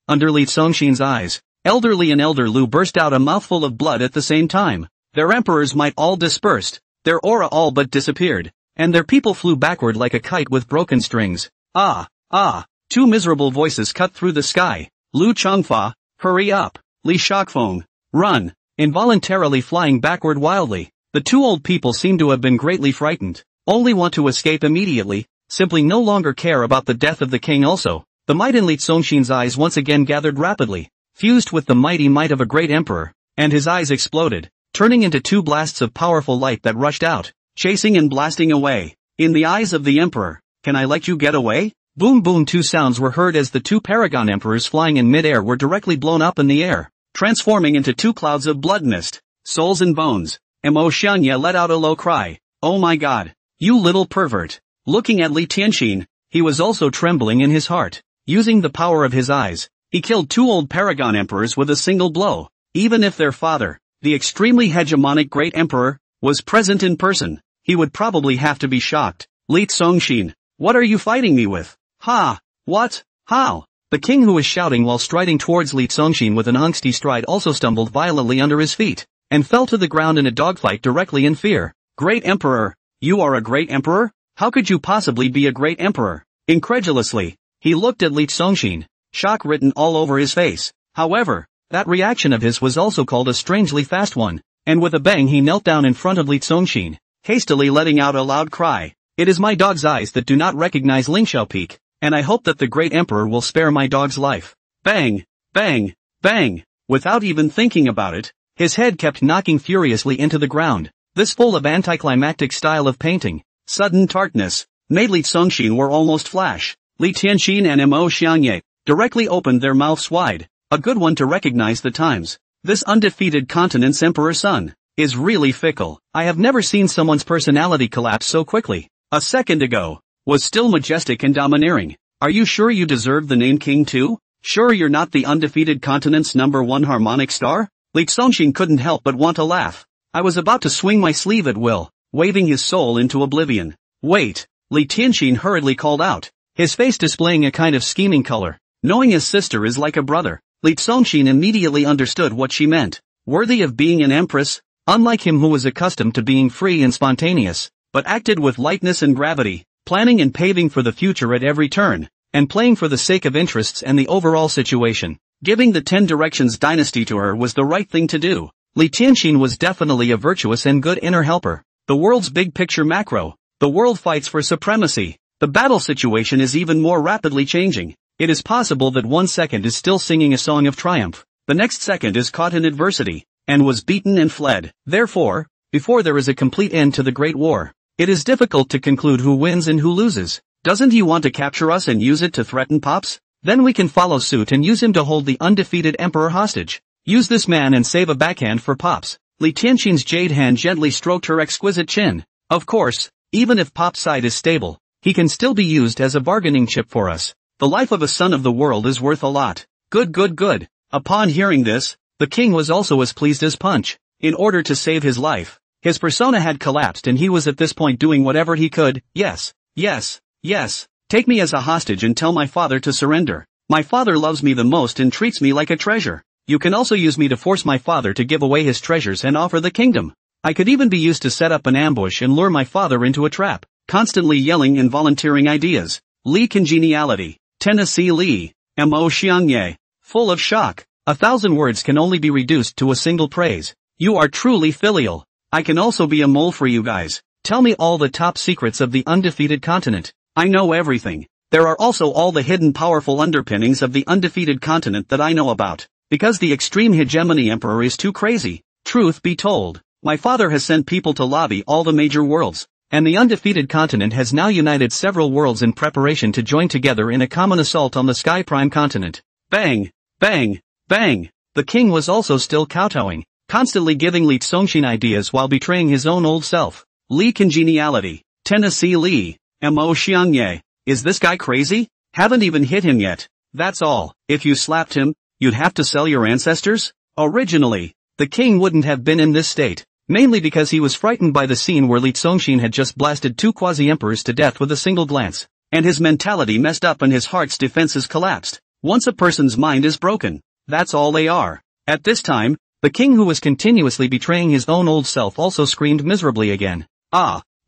[SPEAKER 1] under Li Zongxin's eyes, Elder Li and Elder Lu burst out a mouthful of blood at the same time. Their emperor's might all dispersed, their aura all but disappeared, and their people flew backward like a kite with broken strings. Two miserable voices cut through the sky. Lu Chongfa, hurry up. Li Shakfeng, run. Involuntarily flying backward wildly, the two old people seem to have been greatly frightened, only want to escape immediately, simply no longer care about the death of the king also. The might in Li Zongxin's eyes once again gathered rapidly, fused with the mighty might of a great emperor, and his eyes exploded, turning into two blasts of powerful light that rushed out, chasing and blasting away. In the eyes of the emperor, can I let you get away? Boom boom, two sounds were heard as the two paragon emperors flying in mid-air were directly blown up in the air, transforming into two clouds of blood mist, souls and bones. Mo Xianye let out a low cry. Oh my god, you little pervert. Looking at Li Tianxin, he was also trembling in his heart. Using the power of his eyes, he killed two old paragon emperors with a single blow. Even if their father, the extremely hegemonic great emperor, was present in person, he would probably have to be shocked. Li Zongxin, what are you fighting me with? Ha! What? How? The king, who was shouting while striding towards Li Zongxin with an angsty stride, also stumbled violently under his feet, and fell to the ground in a dogfight directly in fear. Great emperor, you are a great emperor? How could you possibly be a great emperor? Incredulously, he looked at Li Zongxin, shock written all over his face. However, that reaction of his was also called a strangely fast one, and with a bang he knelt down in front of Li Zongxin, hastily letting out a loud cry. It is my dog's eyes that do not recognize Lingxiao Peak, and I hope that the great emperor will spare my dog's life. Bang, bang, bang. Without even thinking about it, his head kept knocking furiously into the ground. This full of anticlimactic style of painting, sudden tartness, made Li Zongxin were almost flash. Li Tianxin and Mo Xianye directly opened their mouths wide, a good one to recognize the times. This undefeated continent's emperor's son is really fickle. I have never seen someone's personality collapse so quickly. A second ago, was still majestic and domineering. Are you sure you deserve the name king too? Sure you're not the undefeated continent's #1 harmonic star? Li Zongxin couldn't help but want to laugh. I was about to swing my sleeve at will, waving his soul into oblivion. Wait, Li Tianxin hurriedly called out, his face displaying a kind of scheming color. Knowing his sister is like a brother, Li Zongxin immediately understood what she meant. Worthy of being an empress, unlike him who was accustomed to being free and spontaneous, but acted with lightness and gravity, planning and paving for the future at every turn, and playing for the sake of interests and the overall situation. Giving the 10 Directions dynasty to her was the right thing to do. Li Tianxin was definitely a virtuous and good inner helper. The world's big picture macro. The world fights for supremacy. The battle situation is even more rapidly changing. It is possible that 1 second is still singing a song of triumph, the next second is caught in adversity, and was beaten and fled. Therefore, before there is a complete end to the Great War, it is difficult to conclude who wins and who loses. Doesn't he want to capture us and use it to threaten Pops? Then we can follow suit and use him to hold the undefeated emperor hostage. Use this man and save a backhand for Pops. Li Tianxin's jade hand gently stroked her exquisite chin. Of course, even if Pop's side is stable, he can still be used as a bargaining chip for us. The life of a son of the world is worth a lot. Good. Upon hearing this, the king was also as pleased as Punch. In order to save his life, his persona had collapsed and he was at this point doing whatever he could. Yes. Take me as a hostage and tell my father to surrender. My father loves me the most and treats me like a treasure. You can also use me to force my father to give away his treasures and offer the kingdom. I could even be used to set up an ambush and lure my father into a trap. Constantly yelling and volunteering ideas. Li Congeniality. Tennessee Li. Mo Xianye. Full of shock. 1,000 words can only be reduced to a single praise. You are truly filial. I can also be a mole for you guys. Tell me all the top secrets of the undefeated continent. I know everything. There are also all the hidden powerful underpinnings of the undefeated continent that I know about. Because the extreme hegemony emperor is too crazy. Truth be told, my father has sent people to lobby all the major worlds, and the undefeated continent has now united several worlds in preparation to join together in a common assault on the Sky Prime continent. Bang! Bang! Bang! The king was also still kowtowing, constantly giving Li Tsongshin ideas while betraying his own old self. Li Congeniality. Tennessee Li. Mo Xiangye. Is this guy crazy? Haven't even hit him yet. That's all. If you slapped him, you'd have to sell your ancestors? Originally, the king wouldn't have been in this state, mainly because he was frightened by the scene where Li Tsongshin had just blasted two quasi-emperors to death with a single glance, and his mentality messed up and his heart's defenses collapsed. Once a person's mind is broken, that's all they are. At this time, the king who was continuously betraying his own old self also screamed miserably again.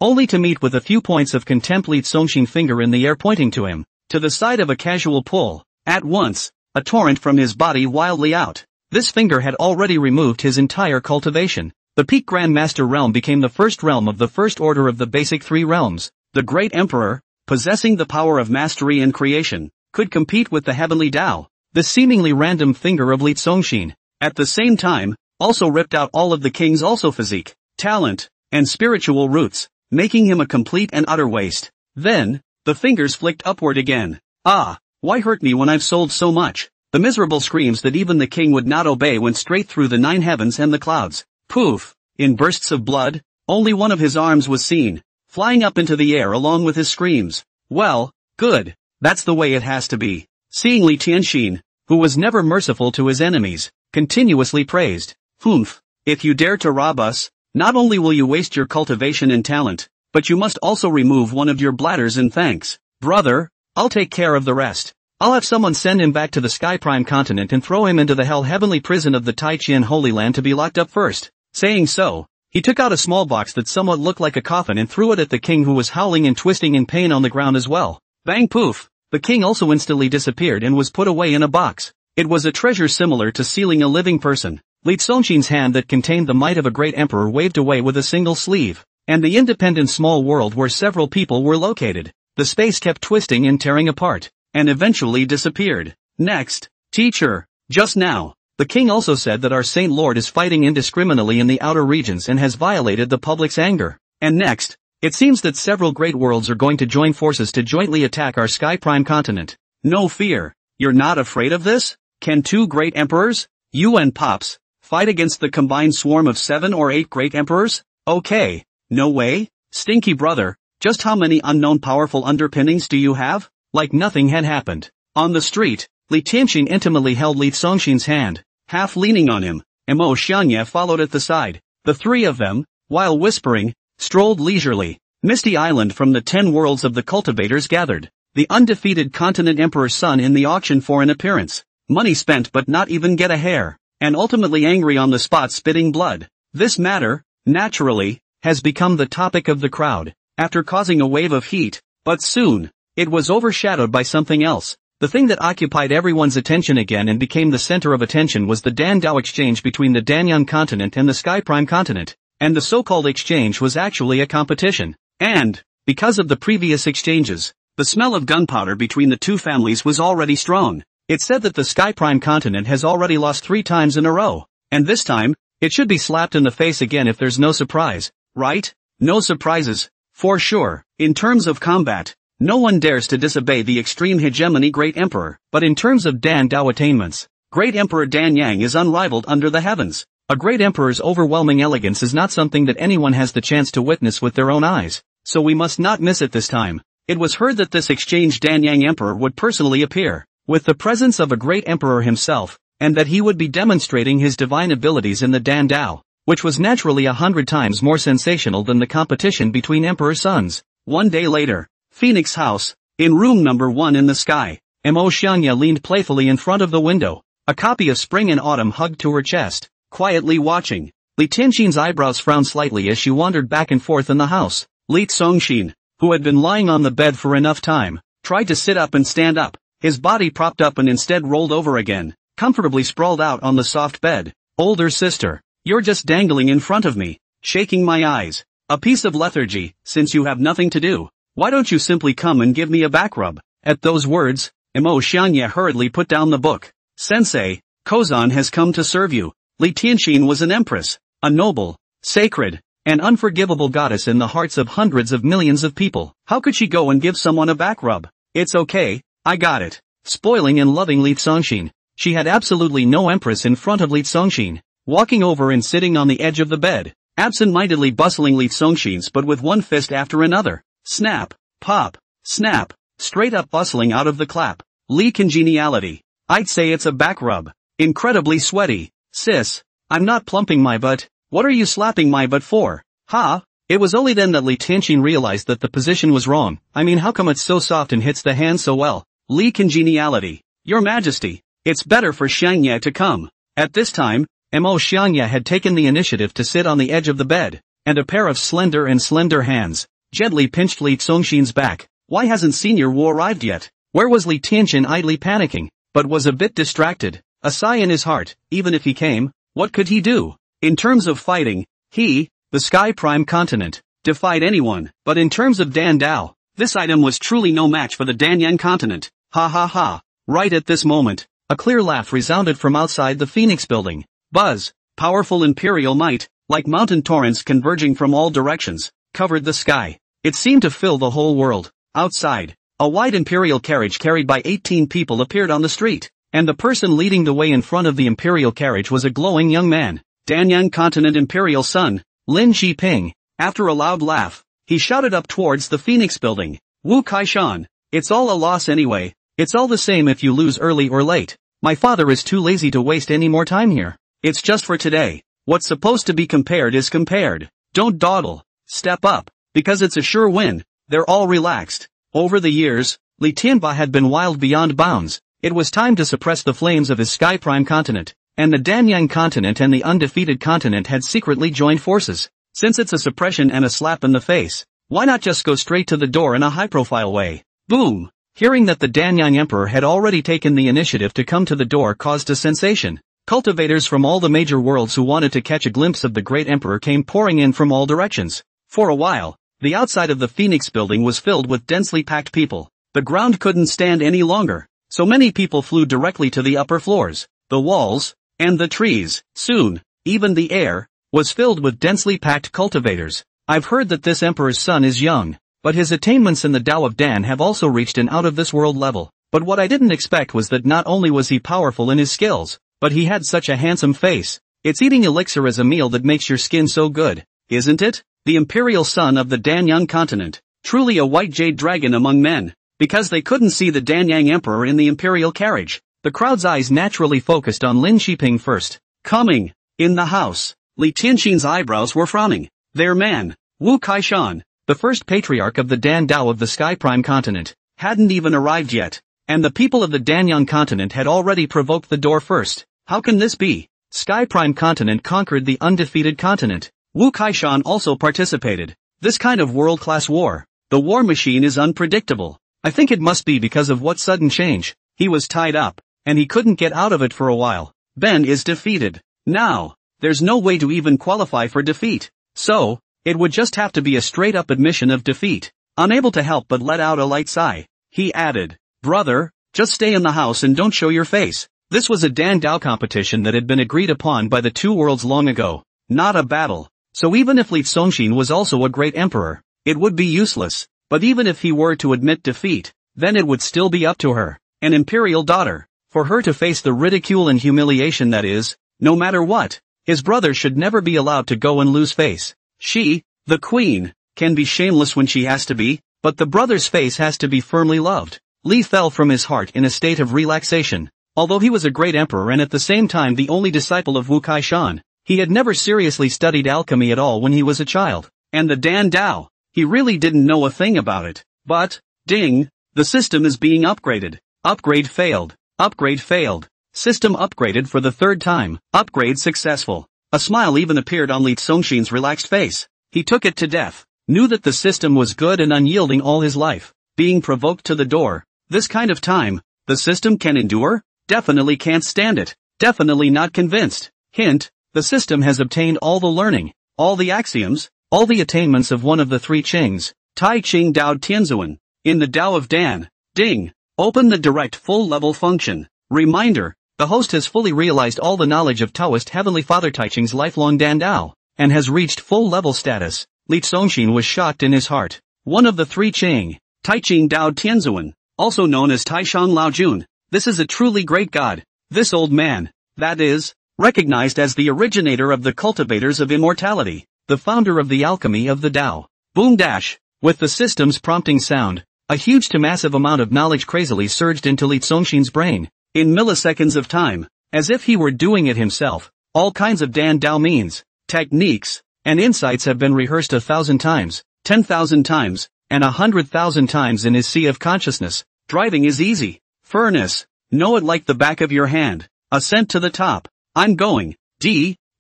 [SPEAKER 1] Only to meet with a few points of contempt. Li Tsongshin finger in the air pointing to him, to the side of a casual pull. At once, a torrent from his body wildly out. This finger had already removed his entire cultivation. The peak Grand Master realm became the first realm of the first order of the basic three realms. The great emperor, possessing the power of mastery and creation, could compete with the heavenly Tao. The seemingly random finger of Li Tsongshin, at the same time, also ripped out all of the king's also physique, talent, and spiritual roots, making him a complete and utter waste. Then, the fingers flicked upward again. Why hurt me when I've sold so much? The miserable screams that even the king would not obey went straight through the nine heavens and the clouds. Poof! In bursts of blood, only one of his arms was seen, flying up into the air along with his screams. Well, good. That's the way it has to be. Seeing Li Tianxin, who was never merciful to his enemies, continuously praised. Humph! If you dare to rob us, not only will you waste your cultivation and talent, but you must also remove one of your bladders in thanks. Brother, I'll take care of the rest. I'll have someone send him back to the Sky Prime continent and throw him into the hell heavenly prison of the Taiqian Holy Land to be locked up first. Saying so, he took out a small box that somewhat looked like a coffin and threw it at the king, who was howling and twisting in pain on the ground as well. Bang poof! The king also instantly disappeared and was put away in a box. It was a treasure similar to sealing a living person. Li Tsongshin's hand that contained the might of a great emperor waved away with a single sleeve, and the independent small world where several people were located. The space kept twisting and tearing apart, and eventually disappeared. Next, teacher, just now, the king also said that our Saint Lord is fighting indiscriminately in the outer regions and has violated the public's anger. And next, it seems that several great worlds are going to join forces to jointly attack our Sky Prime continent. No fear. You're not afraid of this? Can two great emperors, you and Pops, fight against the combined swarm of 7 or 8 great emperors? Okay. No way? Stinky brother, just how many unknown powerful underpinnings do you have? Like nothing had happened. On the street, Li Tianxin intimately held Li Tsongshin's hand, half leaning on him. Mo Xiangye followed at the side. The three of them, while whispering, strolled leisurely. Misty Island from the 10 worlds of the cultivators gathered. The undefeated continent emperor's son in the auction for an appearance. Money spent but not even get a hair. And ultimately angry on the spot, spitting blood. This matter, naturally, has become the topic of the crowd, after causing a wave of heat, but soon, it was overshadowed by something else. The thing that occupied everyone's attention again and became the center of attention was the Dan Dao exchange between the Danyan continent and the Sky Prime continent. And the so-called exchange was actually a competition. And, because of the previous exchanges, the smell of gunpowder between the two families was already strong. It said that the Sky Prime continent has already lost 3 times in a row. And this time, it should be slapped in the face again if there's no surprise, right? No surprises, for sure. In terms of combat, no one dares to disobey the extreme hegemony Great Emperor, but in terms of Dan Dao attainments, Great Emperor Dan Yang is unrivaled under the heavens. A great emperor's overwhelming elegance is not something that anyone has the chance to witness with their own eyes, so we must not miss it this time. It was heard that this exchange Dan Yang Emperor would personally appear, with the presence of a great emperor himself, and that he would be demonstrating his divine abilities in the Dan Dao, which was naturally 100 times more sensational than the competition between emperor sons. One day later, Phoenix House, in room number 1 in the sky, Mo Xiangye leaned playfully in front of the window, a copy of Spring and Autumn hugged to her chest, quietly watching. Li Tianxin's eyebrows frowned slightly as she wandered back and forth in the house. Li Tsongshin, who had been lying on the bed for enough time, tried to sit up and stand up, his body propped up and instead rolled over again, comfortably sprawled out on the soft bed. Older sister, you're just dangling in front of me, shaking my eyes. A piece of lethargy, since you have nothing to do. Why don't you simply come and give me a back rub? At those words, Mo Xiangye hurriedly put down the book. Sensei, Kozan has come to serve you. Li Tianxin was an empress, a noble, sacred, and unforgivable goddess in the hearts of hundreds of millions of people. How could she go and give someone a back rub? It's okay, I got it. Spoiling and loving Li Tianxin. She had absolutely no empress in front of Li Tianxin. Walking over and sitting on the edge of the bed, absent-mindedly bustling Li Tianxin's but with one fist after another. Snap, pop, snap, straight up bustling out of the clap. Li congeniality. I'd say it's a back rub. Incredibly sweaty. Sis, I'm not plumping my butt. What are you slapping my butt for? Ha? It was only then that Li Tianxin realized that the position was wrong. I mean, how come it's so soft and hits the hand so well? Li congeniality. Your Majesty, it's better for Xiangye to come. At this time, Mo Xiangye had taken the initiative to sit on the edge of the bed, and a pair of slender hands gently pinched Li Tianxin's back. Why hasn't Senior Wu arrived yet? Where was Li Tianxin idly panicking, but was a bit distracted? A sigh in his heart. Even if he came, what could he do? In terms of fighting, he, the Sky Prime Continent, defied anyone, but in terms of Dan Dao, this item was truly no match for the Danyang Continent. Ha ha ha. Right at this moment, a clear laugh resounded from outside the Phoenix building. Buzz, powerful imperial might, like mountain torrents converging from all directions, covered the sky. It seemed to fill the whole world. Outside, a white imperial carriage carried by 18 people appeared on the street, and the person leading the way in front of the imperial carriage was a glowing young man. Danyang Continent Imperial Son, Lin Shiping. After a loud laugh, he shouted up towards the Phoenix building. Wu Kaishan, it's all a loss anyway. It's all the same if you lose early or late. My father is too lazy to waste any more time here. It's just for today. What's supposed to be compared is compared. Don't dawdle. Step up, because it's a sure win. They're all relaxed. Over the years, Li Tianba had been wild beyond bounds. It was time to suppress the flames of his Sky Prime Continent, and the Danyang Continent and the undefeated continent had secretly joined forces. Since it's a suppression and a slap in the face, why not just go straight to the door in a high-profile way? Boom! Hearing that the Danyang Emperor had already taken the initiative to come to the door caused a sensation. Cultivators from all the major worlds who wanted to catch a glimpse of the great emperor came pouring in from all directions. For a while, the outside of the Phoenix building was filled with densely packed people. The ground couldn't stand any longer, so many people flew directly to the upper floors, the walls, and the trees. Soon, even the air was filled with densely packed cultivators. I've heard that this emperor's son is young, but his attainments in the Tao of Dan have also reached an out-of-this-world level. But what I didn't expect was that not only was he powerful in his skills, but he had such a handsome face. It's eating elixir as a meal that makes your skin so good, isn't it? The imperial son of the Danyang Continent, truly a white jade dragon among men. Because they couldn't see the Danyang Emperor in the imperial carriage, the crowd's eyes naturally focused on Lin Shiping first. Coming, in the house, Li Tianxin's eyebrows were frowning. Their man, Wu Kaishan, the first patriarch of the Dan Dao of the Sky Prime Continent, hadn't even arrived yet, and the people of the Danyang Continent had already provoked the door first. How can this be? Sky Prime Continent conquered the undefeated continent. Wu Kaishan also participated. This kind of world-class war, the war machine is unpredictable. I think it must be because of what sudden change. He was tied up, and he couldn't get out of it for a while. Ben is defeated. Now, there's no way to even qualify for defeat. So, it would just have to be a straight-up admission of defeat. Unable to help but let out a light sigh, he added, "Brother, just stay in the house and don't show your face." This was a Dan Dao competition that had been agreed upon by the two worlds long ago, not a battle. So even if Li Tianxin was also a great emperor, it would be useless. But even if he were to admit defeat, then it would still be up to her, an imperial daughter, for her to face the ridicule and humiliation that is, no matter what, his brother should never be allowed to go and lose face. She, the queen, can be shameless when she has to be, but the brother's face has to be firmly loved. Li fell from his heart in a state of relaxation. Although he was a great emperor and at the same time the only disciple of Wu Kaishan, he had never seriously studied alchemy at all when he was a child. And the Dan Dao, he really didn't know a thing about it. But, ding, the system is being upgraded. Upgrade failed. Upgrade failed. System upgraded for the third time. Upgrade successful. A smile even appeared on Li Tianxin's relaxed face. He took it to death. Knew that the system was good and unyielding all his life. Being provoked to the door. This kind of time, the system can endure? Definitely can't stand it. Definitely not convinced. Hint, the system has obtained all the learning, all the axioms, all the attainments of one of the three Qings, Tai Ching Dao Tianzuan, in the Tao of Dan. Ding. Open the direct full-level function. Reminder, The host has fully realized all the knowledge of Taoist Heavenly Father Taiching's lifelong Dan Dao, and has reached full-level status. Li Zongxin was shocked in his heart. One of the three Qing, Taiching Dao Tianzuan, also known as Taishang Lao Jun. This is a truly great god. This old man, that is, recognized as the originator of the cultivators of immortality, the founder of the alchemy of the Tao. Boom dash. With the system's prompting sound, a huge to massive amount of knowledge crazily surged into Li Zongxin's brain. In milliseconds of time, as if he were doing it himself, all kinds of Dan Dao means, techniques, and insights have been rehearsed 1,000 times, 10,000 times, and 100,000 times in his sea of consciousness. Driving is easy. Furnace. Know it like the back of your hand. Ascent to the top. I'm going.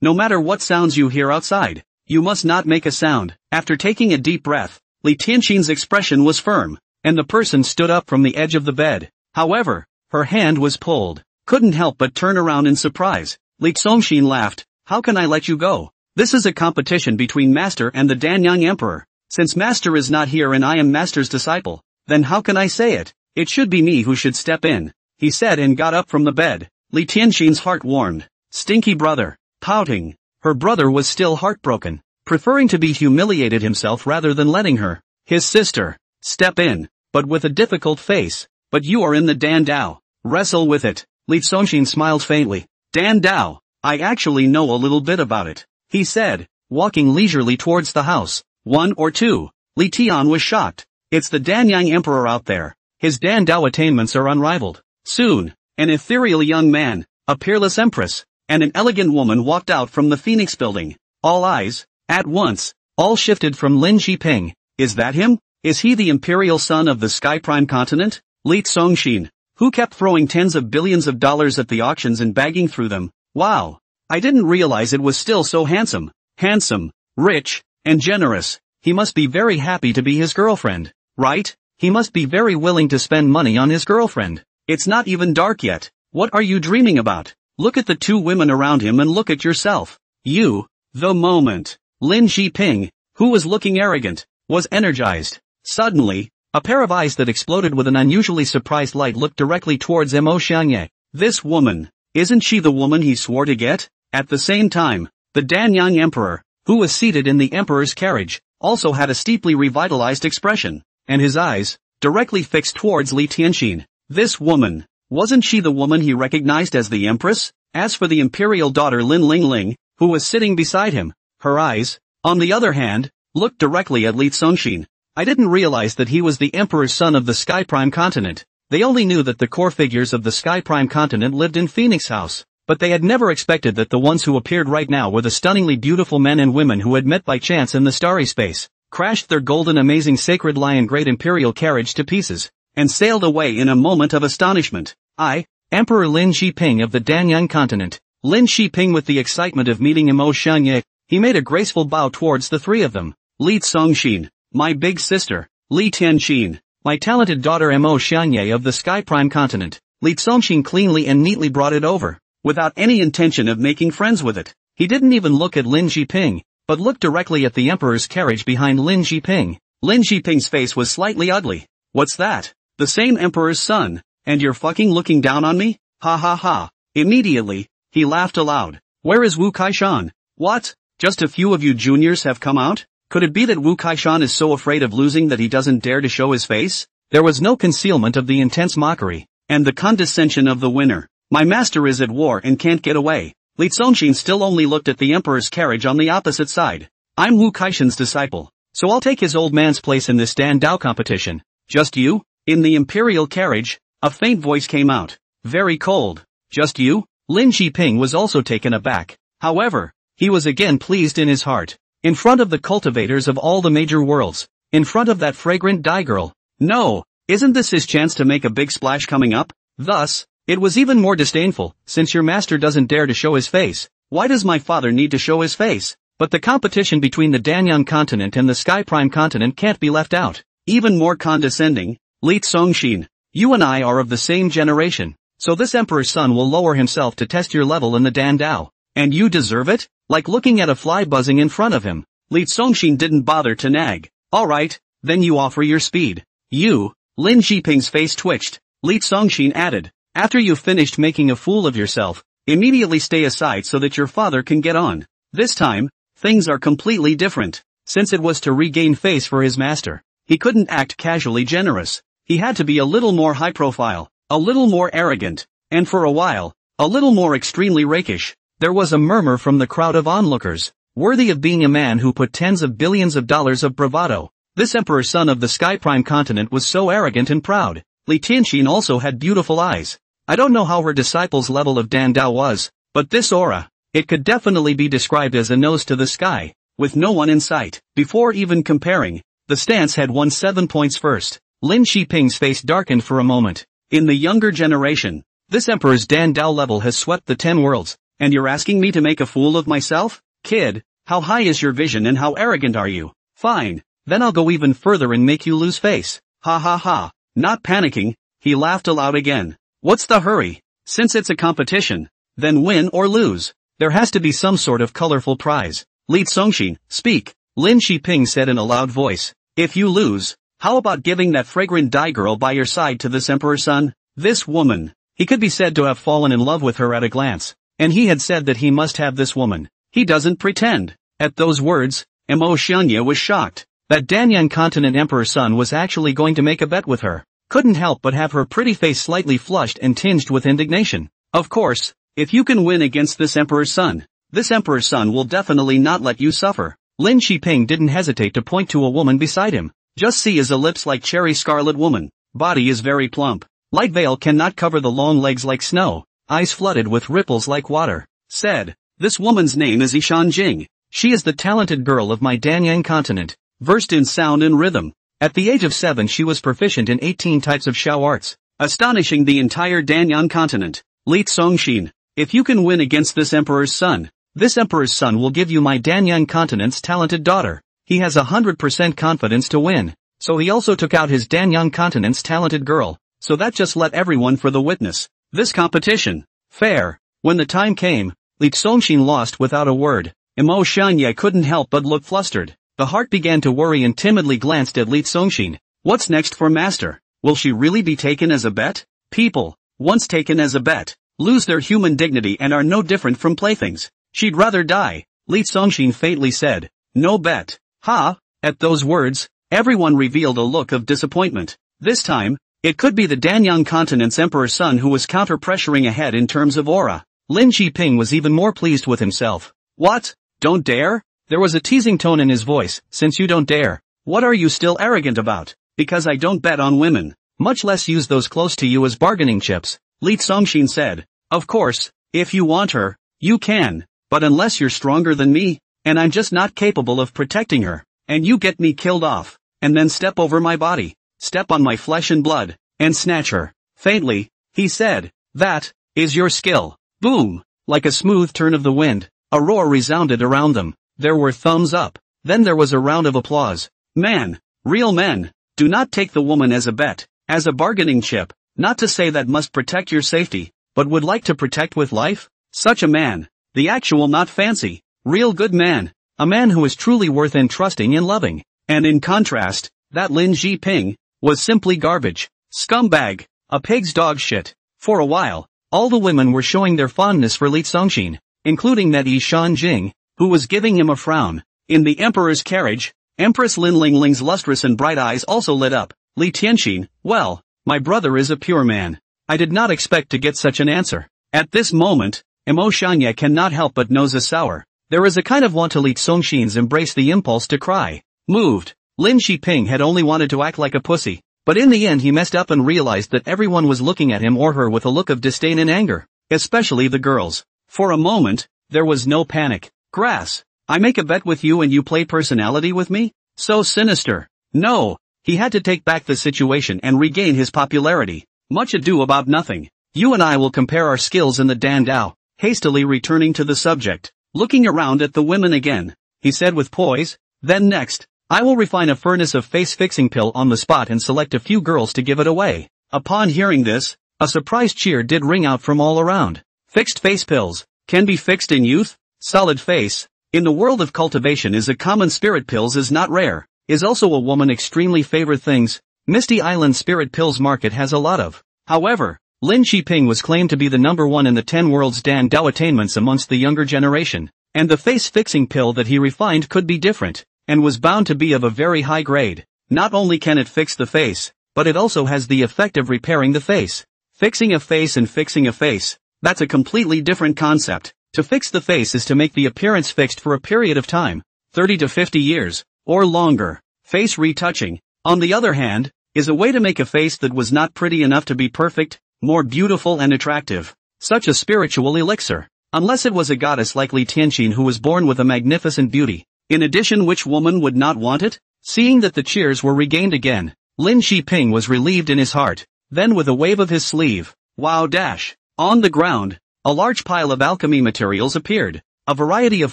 [SPEAKER 1] No matter what sounds you hear outside, you must not make a sound. After taking a deep breath, Li Tianxin's expression was firm, and the person stood up from the edge of the bed. However, her hand was pulled. Couldn't help but turn around in surprise. Li Zongxin laughed. How can I let you go? This is a competition between Master and the Danyang Emperor. Since Master is not here and I am Master's disciple, then how can I say it? It should be me who should step in, he said and got up from the bed. Li Tianxin's heart warmed. Stinky brother. Pouting. Her brother was still heartbroken, preferring to be humiliated himself rather than letting her, his sister, step in, but with a difficult face. But you are in the Dan Dao. Wrestle with it. Li Zongxin smiled faintly. Dan Dao. I actually know a little bit about it, he said, walking leisurely towards the house. 1 or 2. Li Tian was shocked. It's the Danyang Emperor out there. His Dan Dao attainments are unrivaled. Soon, an ethereal young man, a peerless empress, and an elegant woman walked out from the Phoenix building. All eyes, at once, all shifted from Lin Zhiping. Is that him? Is he the imperial son of the Sky Prime continent? Li Zongxin, who kept throwing tens of billions of dollars at the auctions and bagging through them. Wow. I didn't realize it was still so handsome. Handsome, rich, and generous. He must be very happy to be his girlfriend, right? He must be very willing to spend money on his girlfriend. It's not even dark yet. What are you dreaming about? Look at the two women around him and look at yourself. You, the moment. Lin Zhiping, who was looking arrogant, was energized. Suddenly, a pair of eyes that exploded with an unusually surprised light looked directly towards Mo Xianye. This woman, isn't she the woman he swore to get? At the same time, the Danyang Emperor, who was seated in the Emperor's carriage, also had a steeply revitalized expression, and his eyes, directly fixed towards Li Tianxin. This woman, wasn't she the woman he recognized as the Empress? As for the imperial daughter Lin Lingling, who was sitting beside him, her eyes, on the other hand, looked directly at Li Zongxin. I didn't realize that he was the Emperor's son of the Sky Prime continent. They only knew that the core figures of the Sky Prime continent lived in Phoenix House, but they had never expected that the ones who appeared right now were the stunningly beautiful men and women who had met by chance in the starry space, crashed their golden amazing sacred lion great imperial carriage to pieces, and sailed away in a moment of astonishment. I, Emperor Lin Zhiping of the Danyang continent. Lin Zhiping with the excitement of meeting Mo Xianye, he made a graceful bow towards the three of them. Li Zongxin, my big sister. Li Tianxin, my talented daughter Mo Xianye of the Sky Prime continent. Li Zongxin cleanly and neatly brought it over, without any intention of making friends with it. He didn't even look at Lin Zhiping, but looked directly at the Emperor's carriage behind Lin Zhiping. Lin Zhiping's face was slightly ugly. What's that? The same Emperor's son, and you're fucking looking down on me? Ha ha ha. Immediately, he laughed aloud. Where is Wu Kaishan? What? Just a few of you juniors have come out? Could it be that Wu Kaishan is so afraid of losing that he doesn't dare to show his face? There was no concealment of the intense mockery, and the condescension of the winner. My master is at war and can't get away. Li Zongxin still only looked at the Emperor's carriage on the opposite side. I'm Wu Kaishan's disciple, so I'll take his old man's place in this Dan Dao competition. Just you? In the imperial carriage, a faint voice came out. Very cold. Just you? Lin Zhiping was also taken aback. However, he was again pleased in his heart. In front of the cultivators of all the major worlds. In front of that fragrant dye girl. No, isn't this his chance to make a big splash coming up? Thus, it was even more disdainful, since your master doesn't dare to show his face. Why does my father need to show his face? But the competition between the Danyang continent and the Sky Prime continent can't be left out. Even more condescending, Li Zongxin, you and I are of the same generation, so this Emperor's son will lower himself to test your level in the Dan Dao. And you deserve it? Like looking at a fly buzzing in front of him. Li Zongxin didn't bother to nag. Alright, then you offer your speed. You, Lin Zhiping's face twitched. Li Zongxin added, After you've finished making a fool of yourself, immediately stay aside so that your father can get on. This time, things are completely different. Since it was to regain face for his master, he couldn't act casually generous. He had to be a little more high profile, a little more arrogant, and for a while, a little more extremely rakish. There was a murmur from the crowd of onlookers, worthy of being a man who put tens of billions of dollars of bravado. This emperor's son of the Sky Prime continent was so arrogant and proud. Li Tianxin also had beautiful eyes. I don't know how her disciple's level of Dandao was, but this aura, it could definitely be described as a nose to the sky, with no one in sight. Before even comparing, the stance had won 7 points first. Lin Shiping's face darkened for a moment. In the younger generation, this emperor's Dandao level has swept the 10 worlds, and you're asking me to make a fool of myself? Kid, how high is your vision and how arrogant are you? Fine, then I'll go even further and make you lose face. Ha ha ha. Not panicking, he laughed aloud again. What's the hurry? Since it's a competition, then win or lose, there has to be some sort of colorful prize. Li Zongxin, speak, Lin Shiping said in a loud voice. If you lose, how about giving that fragrant dye girl by your side to this emperor's son? This woman. He could be said to have fallen in love with her at a glance, and he had said that he must have this woman. He doesn't pretend. At those words, Mo Xianya was shocked. That Danyan continent emperor's son was actually going to make a bet with her. Couldn't help but have her pretty face slightly flushed and tinged with indignation. Of course, if you can win against this emperor's son will definitely not let you suffer. Lin Shiping didn't hesitate to point to a woman beside him. Just see as a lips like cherry scarlet woman. Body is very plump. Light veil cannot cover the long legs like snow. Eyes flooded with ripples like water. Said, this woman's name is Ishan Jing. She is the talented girl of my Danyan continent. Versed in sound and rhythm. At the age of 7 she was proficient in 18 types of Shao arts, astonishing the entire Danyan continent. Li Zongxin, if you can win against this emperor's son will give you my Danyan continent's talented daughter. He has 100% confidence to win, so he also took out his Danyan continent's talented girl, so that just let everyone for the witness. This competition. Fair. When the time came, Li Zongxin lost without a word. Mo Xianya couldn't help but look flustered. The heart began to worry and timidly glanced at Li Zongxin. What's next for master? Will she really be taken as a bet? People, once taken as a bet, lose their human dignity and are no different from playthings. She'd rather die, Li Zongxin faintly said. No bet. Ha! At those words, everyone revealed a look of disappointment. This time, it could be the Danyan continent's emperor's son who was counter-pressuring ahead in terms of aura. Lin Shiping was even more pleased with himself. What? Don't dare? There was a teasing tone in his voice. Since you don't dare, what are you still arrogant about? Because I don't bet on women, much less use those close to you as bargaining chips, Li Zongxin said. Of course, if you want her, you can, but unless you're stronger than me, and I'm just not capable of protecting her, and you get me killed off, and then step over my body, step on my flesh and blood, and snatch her. Faintly, he said, that is your skill. Boom! Like a smooth turn of the wind, a roar resounded around them. There were thumbs up. Then there was a round of applause. Man, real men, do not take the woman as a bet, as a bargaining chip, not to say that must protect your safety, but would like to protect with life? Such a man, the actual not fancy, real good man, a man who is truly worth entrusting and loving. And in contrast, that Lin Shiping was simply garbage, scumbag, a pig's dog shit. For a while, all the women were showing their fondness for Li Zongxin, including that Ishan Jing, who was giving him a frown. In the emperor's carriage, Empress Lin Lingling's lustrous and bright eyes also lit up. Li Tianxin, well, my brother is a pure man. I did not expect to get such an answer. At this moment, Mo Xianya cannot help but nose a sour. There is a kind of want to Li Zongxin's embrace the impulse to cry. Moved. Lin Shiping had only wanted to act like a pussy, but in the end he messed up and realized that everyone was looking at him or her with a look of disdain and anger, especially the girls. For a moment, there was no panic. Grass, I make a bet with you and you play personality with me? So sinister. No, he had to take back the situation and regain his popularity. Much ado about nothing. You and I will compare our skills in the Dandao. Hastily returning to the subject, looking around at the women again, he said with poise, then next, I will refine a furnace of face-fixing pill on the spot and select a few girls to give it away. Upon hearing this, a surprised cheer did ring out from all around. Fixed face pills, can be fixed in youth? Solid face, in the world of cultivation is a common spirit pills is not rare, is also a woman extremely favorite things, Misty Island spirit pills market has a lot of. However, Lin Shiping was claimed to be the number one in the 10 world's Dan Dao attainments amongst the younger generation, and the face-fixing pill that he refined could be different, and was bound to be of a very high grade. Not only can it fix the face, but it also has the effect of repairing the face. Fixing a face and fixing a face, that's a completely different concept. To fix the face is to make the appearance fixed for a period of time, 30 to 50 years, or longer. Face retouching, on the other hand, is a way to make a face that was not pretty enough to be perfect, more beautiful and attractive. Such a spiritual elixir. Unless it was a goddess like Li Tianxin who was born with a magnificent beauty. In addition, which woman would not want it? Seeing that the cheers were regained again, Lin Shiping was relieved in his heart. Then with a wave of his sleeve, wow dash, on the ground, a large pile of alchemy materials appeared. A variety of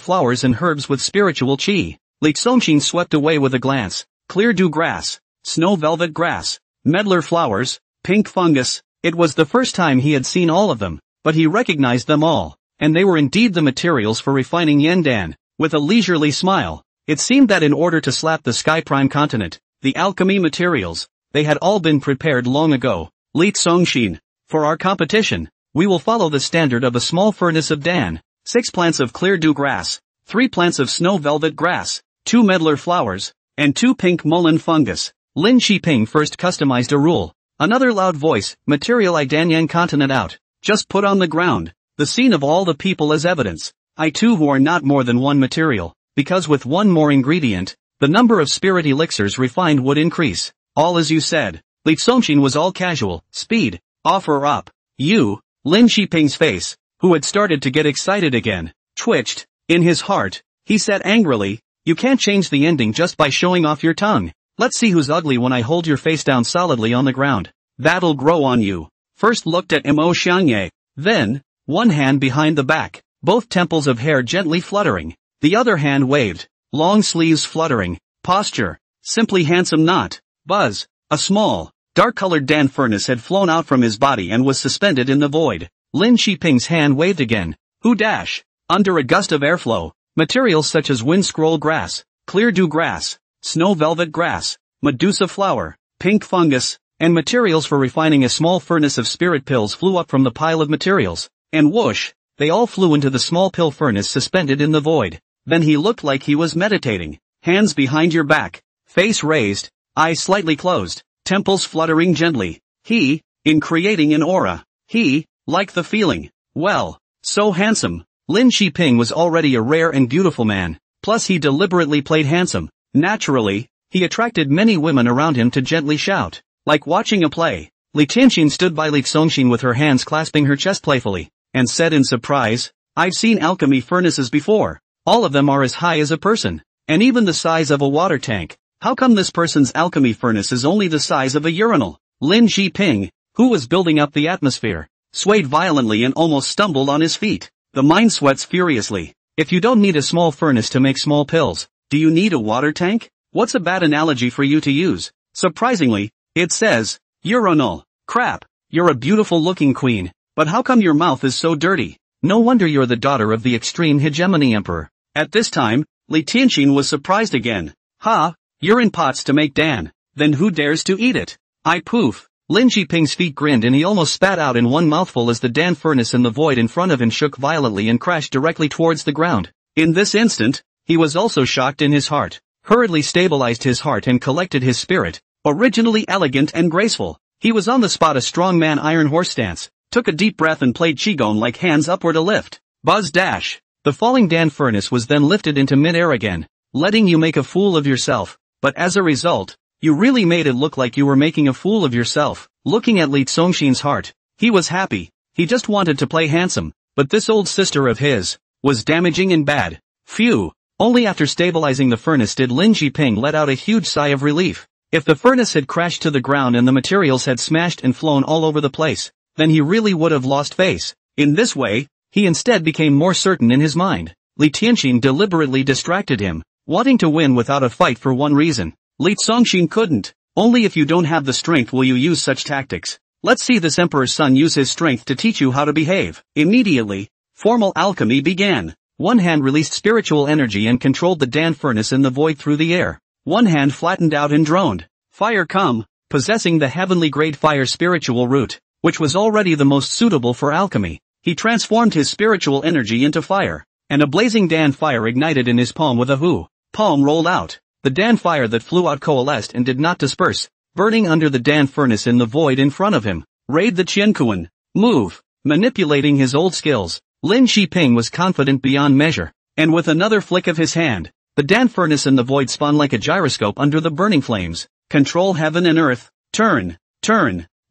[SPEAKER 1] flowers and herbs with spiritual qi. Li Tianxin swept away with a glance. Clear dew grass, snow velvet grass, medlar flowers, pink fungus. It was the first time he had seen all of them, but he recognized them all, and they were indeed the materials for refining Yandan. With a leisurely smile, it seemed that in order to slap the Sky Prime continent, the alchemy materials, they had all been prepared long ago. Li Tianxin, for our competition, we will follow the standard of a small furnace of Dan, 6 plants of clear dew grass, 3 plants of snow velvet grass, 2 medlar flowers, and 2 pink mullein fungus. Lin Shiping first customized a rule. Another loud voice, material I Danyan continent out, just put on the ground, the scene of all the people as evidence. I too who are not more than one material, because with one more ingredient, the number of spirit elixirs refined would increase. All as you said. Li Tianxin was all casual, speed, offer up. You, Lin Shiping's face, who had started to get excited again, twitched. In his heart, he said angrily, you can't change the ending just by showing off your tongue. Let's see who's ugly when I hold your face down solidly on the ground. That'll grow on you. First looked at Mo Xiangye, then, one hand behind the back, both temples of hair gently fluttering, the other hand waved, long sleeves fluttering, posture, simply handsome not. Buzz, a small, dark-colored Dan furnace had flown out from his body and was suspended in the void. Lin Shiping's hand waved again. Who dash? Under a gust of airflow, materials such as wind scroll grass, clear dew grass, snow velvet grass, medusa flower, pink fungus, and materials for refining a small furnace of spirit pills flew up from the pile of materials, and whoosh, they all flew into the small pill furnace suspended in the void. Then he looked like he was meditating, hands behind your back, face raised, eyes slightly closed, temples fluttering gently. He, in creating an aura, he, liked the feeling. Well, so handsome. Lin Shiping was already a rare and beautiful man, plus he deliberately played handsome. Naturally, he attracted many women around him to gently shout. Like watching a play, Li Tianxin stood by Li Tianxin with her hands clasping her chest playfully, and said in surprise, I've seen alchemy furnaces before. All of them are as high as a person, and even the size of a water tank. How come this person's alchemy furnace is only the size of a urinal? Lin Shiping, who was building up the atmosphere, swayed violently and almost stumbled on his feet. The mind sweats furiously. If you don't need a small furnace to make small pills, do you need a water tank? What's a bad analogy for you to use? Surprisingly, it says, urinal. Crap, you're a beautiful looking queen, but how come your mouth is so dirty? No wonder you're the daughter of the extreme hegemony emperor. At this time, Li Tianxin was surprised again. Ha, urine pots to make Dan, then who dares to eat it? I poof. Lin Shiping's feet grinned and he almost spat out in one mouthful as the Dan furnace in the void in front of him shook violently and crashed directly towards the ground. In this instant, he was also shocked in his heart, hurriedly stabilized his heart and collected his spirit. Originally elegant and graceful, he was on the spot a strong man iron horse stance, took a deep breath and played qigong like hands upward a lift. Buzz dash. The falling Dan furnace was then lifted into mid-air again, letting you make a fool of yourself, but as a result, you really made it look like you were making a fool of yourself. Looking at Li Tianxin's heart, he was happy, he just wanted to play handsome, but this old sister of his, was damaging and bad. Phew. Only after stabilizing the furnace did Lin Shiping let out a huge sigh of relief. If the furnace had crashed to the ground and the materials had smashed and flown all over the place, then he really would have lost face. In this way, he instead became more certain in his mind. Li Tianxin deliberately distracted him, wanting to win without a fight for one reason. Li Tianxin couldn't. Only if you don't have the strength will you use such tactics. Let's see this emperor's son use his strength to teach you how to behave. Immediately, formal alchemy began. One hand released spiritual energy and controlled the Dan furnace in the void through the air. One hand flattened out and droned. Fire come, possessing the heavenly grade fire spiritual root. which was already the most suitable for alchemy. He transformed his spiritual energy into fire, and a blazing Dan fire ignited in his palm with a whoo. Palm rolled out. The Dan fire that flew out coalesced and did not disperse, burning under the Dan furnace in the void in front of him. Raid the Qiankuan. Move. Manipulating his old skills, Lin Shiping was confident beyond measure, and with another flick of his hand, the Dan furnace in the void spun like a gyroscope under the burning flames. Control heaven and earth. Turn.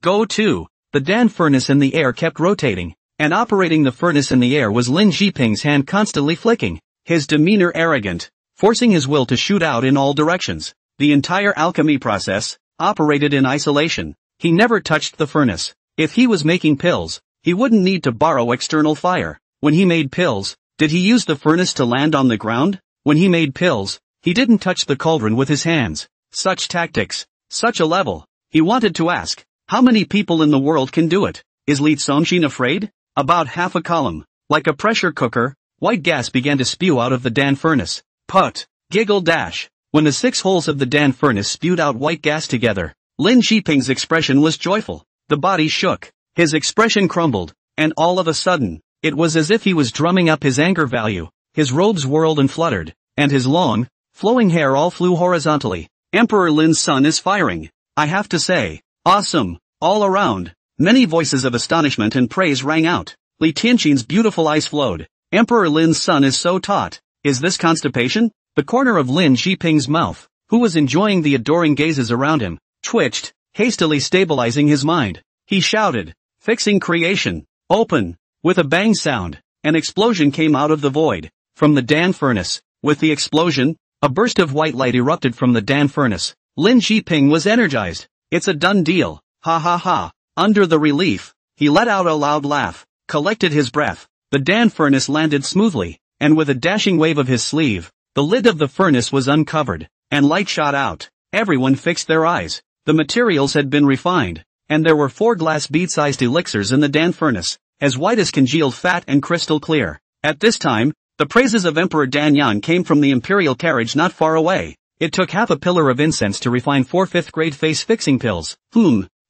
[SPEAKER 1] Go to. The Dan furnace in the air kept rotating, and operating the furnace in the air was Lin Shiping's hand constantly flicking, his demeanor arrogant, forcing his will to shoot out in all directions. The entire alchemy process operated in isolation. He never touched the furnace. If he was making pills, he wouldn't need to borrow external fire. When he made pills, did he use the furnace to land on the ground? When he made pills, he didn't touch the cauldron with his hands. Such tactics, such a level. He wanted to ask, how many people in the world can do it? Is Li Songshin afraid? About half a column. Like a pressure cooker, white gas began to spew out of the Dan furnace. Put. Giggle dash. When the 6 holes of the Dan furnace spewed out white gas together, Lin Shiping's expression was joyful. The body shook. His expression crumbled, and all of a sudden, it was as if he was drumming up his anger value. His robes whirled and fluttered, and his long, flowing hair all flew horizontally. Emperor Lin's son is firing. I have to say, awesome, all around. Many voices of astonishment and praise rang out. Li Tianqin's beautiful eyes flowed. Emperor Lin's son is so taut. Is this constipation? The corner of Lin Shiping's mouth, who was enjoying the adoring gazes around him, twitched, hastily stabilizing his mind. He shouted, fixing creation, open. With a bang sound, an explosion came out of the void, from the Dan furnace. With the explosion, a burst of white light erupted from the Dan furnace. Lin Shiping was energized. It's a done deal. Ha ha ha. Under the relief, he let out a loud laugh, collected his breath. The Dan furnace landed smoothly, and with a dashing wave of his sleeve, the lid of the furnace was uncovered, and light shot out. Everyone fixed their eyes. The materials had been refined, and there were 4 glass bead-sized elixirs in the Dan furnace, as white as congealed fat and crystal clear. At this time, the praises of Emperor Danyan came from the imperial carriage not far away. It took half a pillar of incense to refine 4 5th-grade face-fixing pills.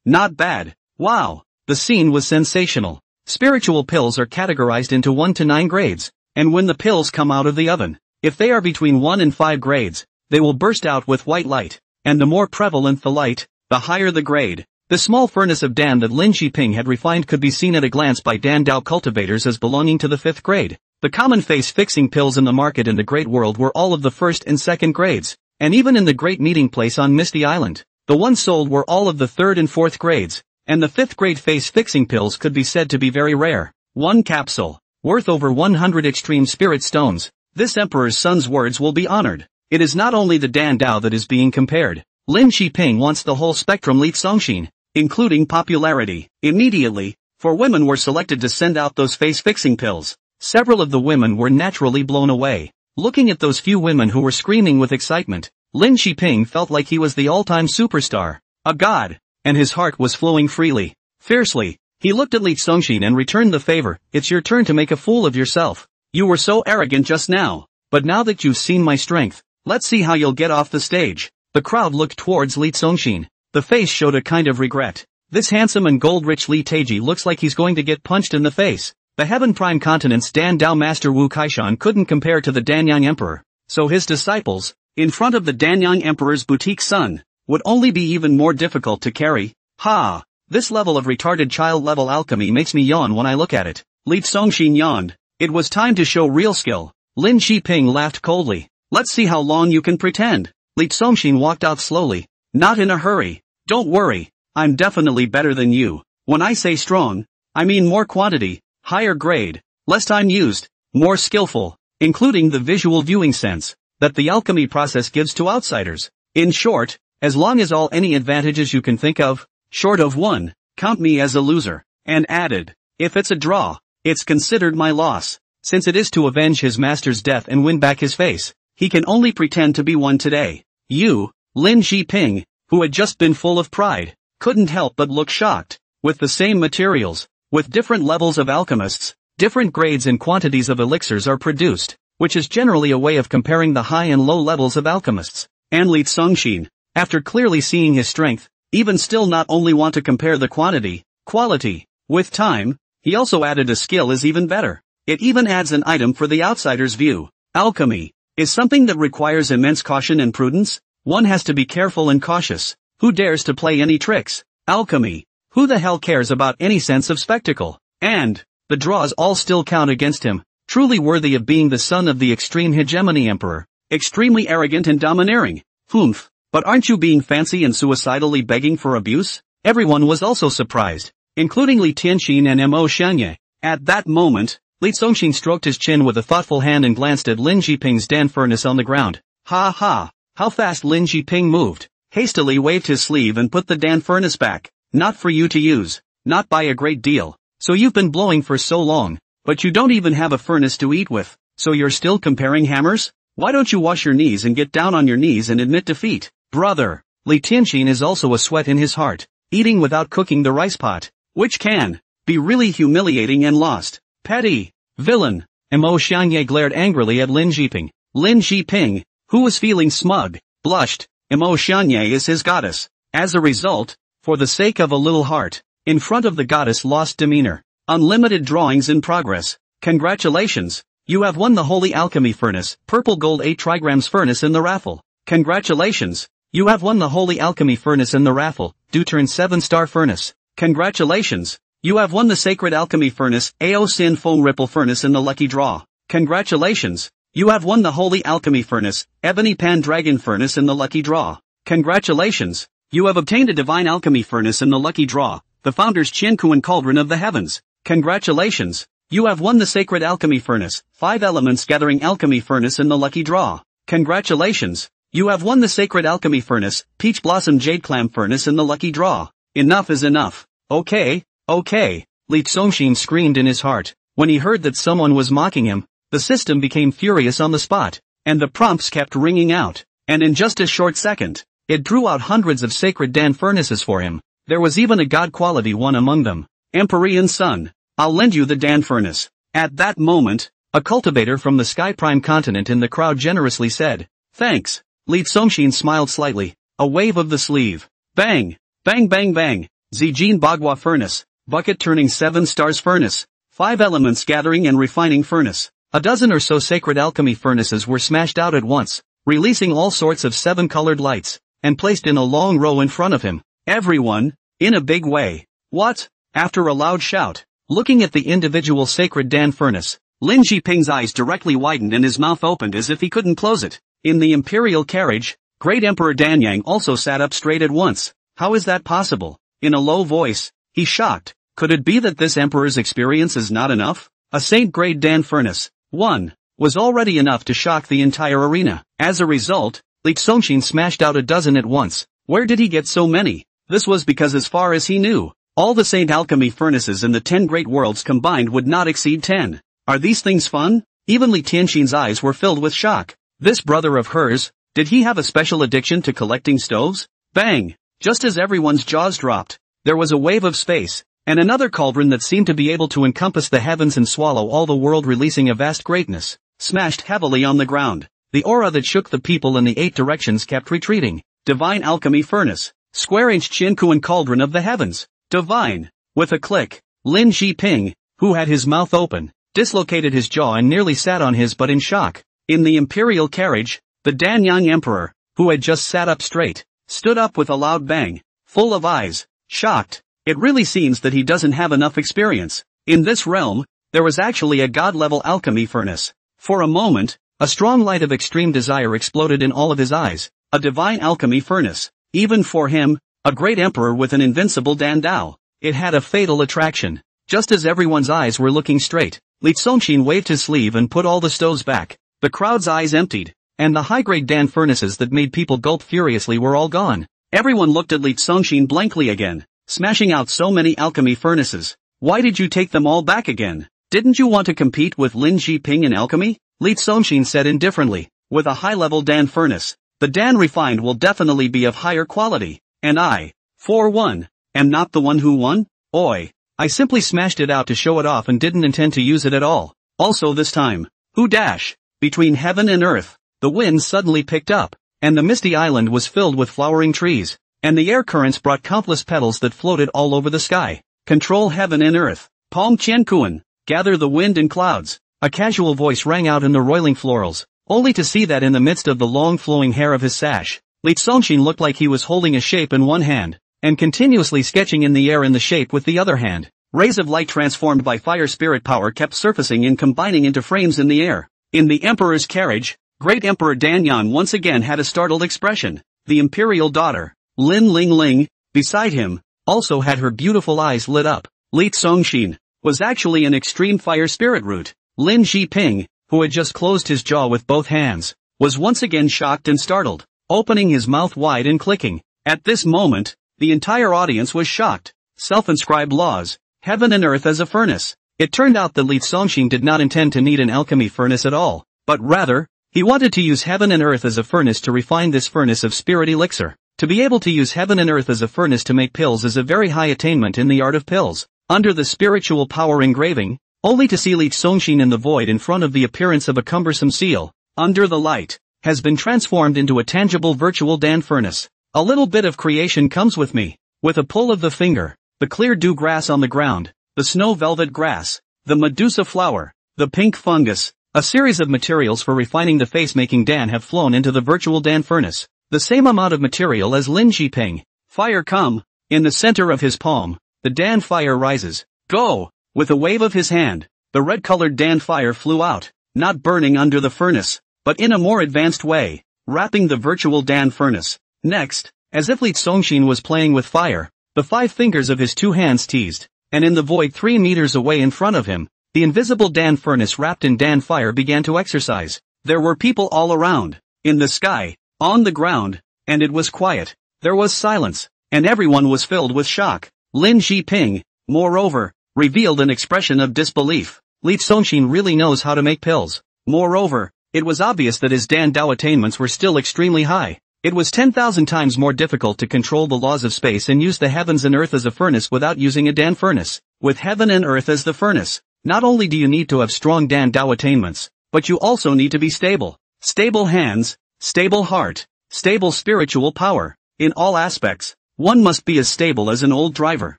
[SPEAKER 1] Not bad. Wow. The scene was sensational. Spiritual pills are categorized into 1 to 9 grades, and when the pills come out of the oven, if they are between 1 and 5 grades, they will burst out with white light, and the more prevalent the light, the higher the grade. The small furnace of Dan that Lin Shiping had refined could be seen at a glance by Dan Dao cultivators as belonging to the 5th grade. The common face-fixing pills in the market in the Great World were all of the 1st and 2nd grades, and even in the Great Meeting Place on Misty Island, the ones sold were all of the 3rd and 4th grades, and the 5th grade face-fixing pills could be said to be very rare. 1 capsule, worth over 100 extreme spirit stones. This emperor's son's words will be honored. It is not only the Dan Dao that is being compared. Lin Shiping wants the whole spectrum Li Songshin, including popularity. Immediately, 4 women were selected to send out those face-fixing pills. Several of the women were naturally blown away. Looking at those few women who were screaming with excitement, Lin Shiping felt like he was the all-time superstar, a god, and his heart was flowing freely. Fiercely, he looked at Li Songshin and returned the favor. It's your turn to make a fool of yourself. You were so arrogant just now, but now that you've seen my strength, let's see how you'll get off the stage. The crowd looked towards Li Songshin. The face showed a kind of regret. This handsome and gold-rich Li Taiji looks like he's going to get punched in the face. The Heaven Prime Continent's Dan Dao Master Wu Kaishan couldn't compare to the Danyang Emperor, so his disciples, in front of the Danyang Emperor's boutique son, would only be even more difficult to carry. Ha! This level of retarded child-level alchemy makes me yawn when I look at it. Li Songshin yawned. It was time to show real skill. Lin Shiping laughed coldly. Let's see how long you can pretend. Li Songshin walked out slowly. Not in a hurry. Don't worry. I'm definitely better than you. When I say strong, I mean more quantity. Higher grade, less time used, more skillful, including the visual viewing sense that the alchemy process gives to outsiders. In short, as long as any advantages you can think of, short of 1, count me as a loser. And added, if it's a draw, it's considered my loss. Since it is to avenge his master's death and win back his face, he can only pretend to be one today. You, Lin Shiping, who had just been full of pride, couldn't help but look shocked. With the same materials, with different levels of alchemists, different grades and quantities of elixirs are produced, which is generally a way of comparing the high and low levels of alchemists. And Li Songshin, after clearly seeing his strength, even still not only want to compare the quantity, Quality. With time, he also added a skill is even better. It even adds an item for the outsider's view. Alchemy is something that requires immense caution and prudence. One has to be careful and cautious. Who dares to play any tricks? Alchemy. Who the hell cares about any sense of spectacle? And the draws all still count against him. Truly worthy of being the son of the extreme hegemony emperor. Extremely arrogant and domineering. Humph. But aren't you being fancy and suicidally begging for abuse? Everyone was also surprised, including Li Tianxin and Mo Xianye. At that moment, Li Zongxin stroked his chin with a thoughtful hand and glanced at Lin Jiping's Dan furnace on the ground. Ha ha. How fast Lin Jiping moved. Hastily waved his sleeve and put the Dan furnace back. Not for you to use. Not by a great deal. So you've been blowing for so long, but you don't even have a furnace to eat with. So you're still comparing hammers? Why don't you wash your knees and get down on your knees and admit defeat? Brother, Li Tianxin is also a sweat in his heart. Eating without cooking the rice pot, which can be really humiliating and lost. Petty villain. Mo Xianye glared angrily at Lin Jiping. Lin Jiping, who was feeling smug, blushed. Mo Xianye is his goddess. As a result, for the sake of a little heart, in front of the goddess lost demeanor. Unlimited drawings in progress. Congratulations, you have won the Holy Alchemy Furnace, Purple Gold 8 trigrams furnace in the raffle. Congratulations, you have won the Holy Alchemy Furnace in the raffle, Duturn 7-star furnace. Congratulations, you have won the Sacred Alchemy Furnace, Ao Sin Foam Ripple Furnace in the lucky draw. Congratulations, you have won the Holy Alchemy Furnace, Ebony Pan Dragon Furnace in the lucky draw. Congratulations, you have obtained a Divine Alchemy Furnace in the lucky draw, the Founder's Qiankuan Cauldron of the Heavens. Congratulations, you have won the Sacred Alchemy Furnace, 5 Elements Gathering Alchemy Furnace in the lucky draw. Congratulations, you have won the Sacred Alchemy Furnace, Peach Blossom Jade Clam Furnace in the lucky draw. Enough is enough. Okay. Li Zongxin screamed in his heart. When he heard that someone was mocking him, the system became furious on the spot, and the prompts kept ringing out. And in just a short second, it drew out hundreds of sacred Dan furnaces for him. There was even a god-quality one among them. Empyrean son, I'll lend you the Dan furnace. At that moment, a cultivator from the Sky Prime continent in the crowd generously said, thanks. Li Zongxin smiled slightly. A wave of the sleeve. Bang! Bang bang bang! Zijin Bagua Furnace, Bucket Turning 7 Stars Furnace, 5 Elements Gathering and Refining Furnace. A dozen or so sacred alchemy furnaces were smashed out at once, releasing all sorts of 7-colored lights, and placed in a long row in front of him. Everyone, in a big way. What? After a loud shout, looking at the individual sacred Dan furnace, Lin Jiping's eyes directly widened and his mouth opened as if he couldn't close it. In the imperial carriage, Great Emperor Danyang also sat up straight at once. How is that possible? In a low voice, he shocked. Could it be that this emperor's experience is not enough? A Saint-grade Dan furnace, 1, was already enough to shock the entire arena. As a result, Li Zongxin smashed out a dozen at once. Where did he get so many? This was because as far as he knew, all the Saint Alchemy furnaces in the 10 great worlds combined would not exceed 10. Are these things fun? Even Li Tianxin's eyes were filled with shock. This brother of hers, did he have a special addiction to collecting stoves? Bang! Just as everyone's jaws dropped, there was a wave of space, and another cauldron that seemed to be able to encompass the heavens and swallow all the world, releasing a vast greatness, smashed heavily on the ground. The aura that shook the people in the 8 directions kept retreating. Divine Alchemy Furnace, Square-inch Qiankuan Cauldron of the Heavens. Divine. With a click, Lin Jiping, who had his mouth open, dislocated his jaw and nearly sat on his butt in shock. In the imperial carriage, the Danyang Emperor, who had just sat up straight, stood up with a loud bang, full of eyes, shocked. It really seems that he doesn't have enough experience. In this realm, there was actually a god-level alchemy furnace. For a moment, a strong light of extreme desire exploded in all of his eyes. A divine alchemy furnace. Even for him, a great emperor with an invincible Dan Dao. It had a fatal attraction. Just as everyone's eyes were looking straight, Li Zongxin waved his sleeve and put all the stoves back. The crowd's eyes emptied, and the high-grade Dan furnaces that made people gulp furiously were all gone. Everyone looked at Li Zongxin blankly again, smashing out so many alchemy furnaces. Why did you take them all back again? Didn't you want to compete with Lin Jiping in alchemy? Li Zongxin said indifferently. With a high-level Dan furnace, the Dan refined will definitely be of higher quality. And I, for one, am not the one who won? Oi. I simply smashed it out to show it off and didn't intend to use it at all. Also this time, who dash? Between heaven and earth, the wind suddenly picked up, and the misty island was filled with flowering trees, and the air currents brought countless petals that floated all over the sky. Control heaven and earth. Palm Chen Kuan. Gather the wind and clouds. A casual voice rang out in the roiling florals, only to see that in the midst of the long flowing hair of his sash, Li Songshin looked like he was holding a shape in one hand, and continuously sketching in the air in the shape with the other hand. Rays of light transformed by fire spirit power kept surfacing and combining into frames in the air. In the Emperor's carriage, Great Emperor Danyan once again had a startled expression. The imperial daughter, Lin Ling Ling, beside him, also had her beautiful eyes lit up. Li Songshin was actually an extreme fire spirit root. Lin Jiping, who had just closed his jaw with both hands, was once again shocked and startled, opening his mouth wide and clicking. At this moment, the entire audience was shocked. Self-inscribed laws, heaven and earth as a furnace. It turned out that Li Songshin did not intend to need an alchemy furnace at all, but rather, he wanted to use heaven and earth as a furnace to refine this furnace of spirit elixir. To be able to use heaven and earth as a furnace to make pills is a very high attainment in the art of pills. Under the spiritual power engraving, only to see Li Songshin in the void in front of the appearance of a cumbersome seal, under the light, has been transformed into a tangible virtual Dan furnace. A little bit of creation comes with me. With a pull of the finger, the clear dew grass on the ground, the snow velvet grass, the Medusa flower, the pink fungus, a series of materials for refining the face-making Dan have flown into the virtual Dan furnace. The same amount of material as Lin Jiping. Fire come. In the center of his palm, the Dan fire rises. Go! With a wave of his hand, the red-colored Dan fire flew out, not burning under the furnace, but in a more advanced way, wrapping the virtual Dan furnace. Next, as if Li Songshin was playing with fire, the 5 fingers of his 2 hands teased, and in the void 3 meters away in front of him, the invisible Dan furnace wrapped in Dan fire began to exercise. There were people all around, in the sky, on the ground, and it was quiet. There was silence, and everyone was filled with shock. Lin Jiping, moreover, revealed an expression of disbelief. Li Songshin really knows how to make pills. Moreover, it was obvious that his Dan Dao attainments were still extremely high. It was 10,000 times more difficult to control the laws of space and use the heavens and earth as a furnace without using a Dan furnace. With heaven and earth as the furnace, not only do you need to have strong Dan Dao attainments, but you also need to be stable. Stable hands, stable heart, stable spiritual power. In all aspects, one must be as stable as an old driver.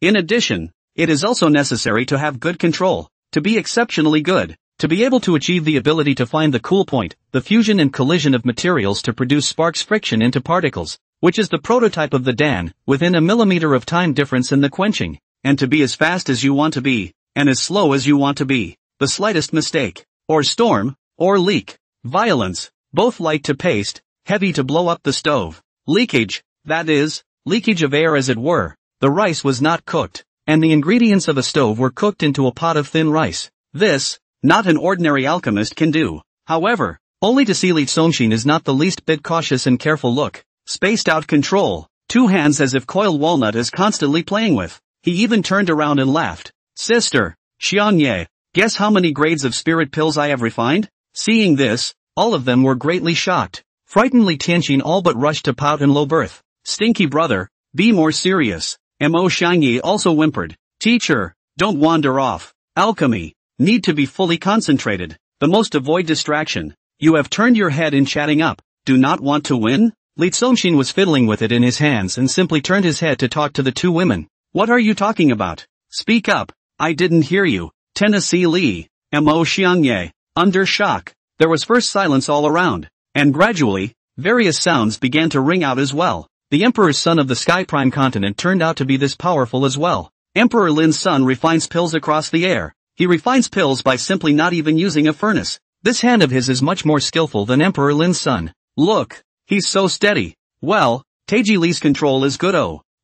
[SPEAKER 1] In addition, it is also necessary to have good control, to be exceptionally good, to be able to achieve the ability to find the cool point, the fusion and collision of materials to produce sparks friction into particles, which is the prototype of the Dan, within a millimeter of time difference in the quenching, and to be as fast as you want to be, and as slow as you want to be. The slightest mistake, or storm, or leak, violence, both light to paste, heavy to blow up the stove, leakage, that is, leakage of air as it were. The rice was not cooked, and the ingredients of a stove were cooked into a pot of thin rice. This, not an ordinary alchemist can do. However, only to see Li Songshin is not the least bit cautious and careful look. Spaced out control, 2 hands as if coiled walnut is constantly playing with. He even turned around and laughed. Sister, Xianye, guess how many grades of spirit pills I have refined? Seeing this, all of them were greatly shocked. Frightened Li Tianxin all but rushed to pout in low birth. Stinky brother, be more serious. Mo Xianye also whimpered. Teacher, don't wander off. Alchemy, need to be fully concentrated. The most avoid distraction. You have turned your head in chatting up. Do not want to win? Li Songshin was fiddling with it in his hands and simply turned his head to talk to the 2 women. What are you talking about? Speak up. I didn't hear you. Tennessee Li. Mo Xianye. Under shock. There was first silence all around, and gradually, various sounds began to ring out as well. The Emperor's son of the Sky Prime continent turned out to be this powerful as well. Emperor Lin's son refines pills across the air. He refines pills by simply not even using a furnace. This hand of his is much more skillful than Emperor Lin's son. Look, he's so steady. Well, Taiji Li's control is good.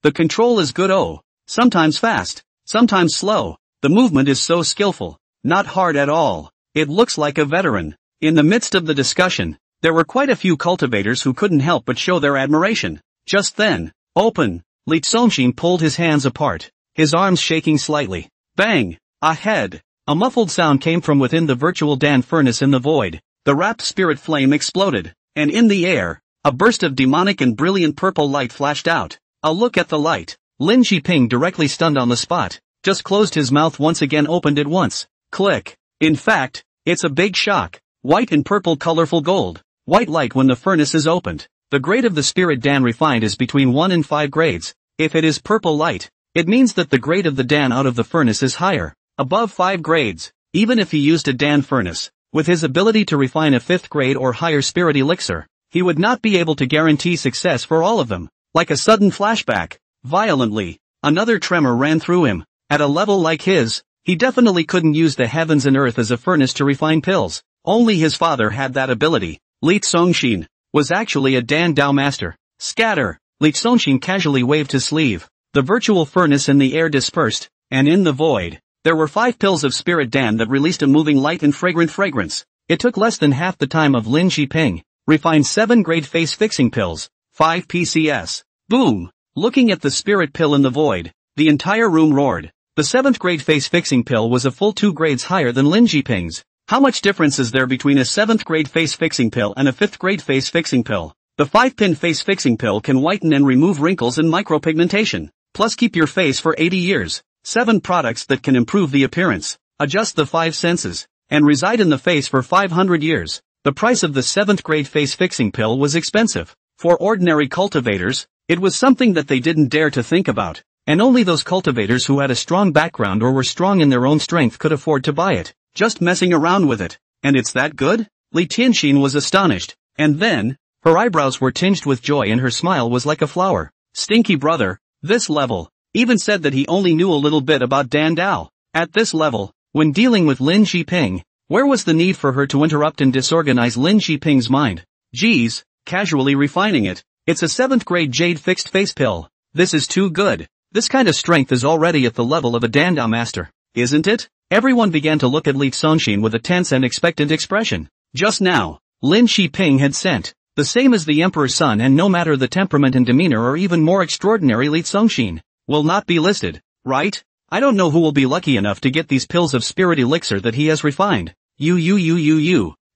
[SPEAKER 1] The control is good. Sometimes fast, sometimes slow. The movement is so skillful, not hard at all. It looks like a veteran. In the midst of the discussion, there were quite a few cultivators who couldn't help but show their admiration. Just then, open, Li Songshin pulled his hands apart, his arms shaking slightly. Bang! Ahead! A muffled sound came from within the virtual Dan furnace in the void. The wrapped spirit flame exploded, and in the air, a burst of demonic and brilliant purple light flashed out. A look at the light. Lin Jiping, directly stunned on the spot, just closed his mouth once again, opened it once. Click. In fact, it's a big shock. White and purple colorful gold. White light when the furnace is opened. The grade of the spirit Dan refined is between 1 and 5 grades. If it is purple light, It means that the grade of the Dan out of the furnace is higher, above 5 grades, even if he used a Dan furnace. With his ability to refine a 5th grade or higher spirit elixir, he would not be able to guarantee success for all of them. Like a sudden flashback, violently, another tremor ran through him. At a level like his, he definitely couldn't use the heavens and earth as a furnace to refine pills. Only his father had that ability. Li Tsongxin was actually a Dan Dao master. Scatter! Li Tsongxin casually waved his sleeve. The virtual furnace in the air dispersed, and in the void, there were 5 pills of spirit Dan that released a moving light and fragrant fragrance. It took less than half the time of Lin Jiping. Refined 7-grade face-fixing pills. 5 PCS. Boom! Looking at the spirit pill in the void, the entire room roared. The 7th grade face-fixing pill was a full 2 grades higher than Lin Jiping's. How much difference is there between a 7th grade face-fixing pill and a 5th grade face-fixing pill? The 5-pin face-fixing pill can whiten and remove wrinkles and micropigmentation, plus keep your face for 80 years. 7 products that can improve the appearance, adjust the 5 senses, and reside in the face for 500 years. The price of the 7th grade face-fixing pill was expensive. For ordinary cultivators, it was something that they didn't dare to think about, and only those cultivators who had a strong background or were strong in their own strength could afford to buy it. Just messing around with it. And it's that good? Li Tianxin was astonished. And then, her eyebrows were tinged with joy and her smile was like a flower. Stinky brother, this level, even said that he only knew a little bit about Dan Dao. At this level, when dealing with Lin Jiping, where was the need for her to interrupt and disorganize Lin Jiping's mind? Geez, casually refining it. It's a 7th grade jade fixed face pill. This is too good. This kind of strength is already at the level of a Dan Dao master, isn't it? Everyone began to look at Li Tsongxin with a tense and expectant expression. Just now, Lin Jiping had sent the same as the Emperor's son, and no matter the temperament and demeanor or even more extraordinary, Li Tsongxin will not be listed, right? I don't know who will be lucky enough to get these pills of spirit elixir that he has refined. You.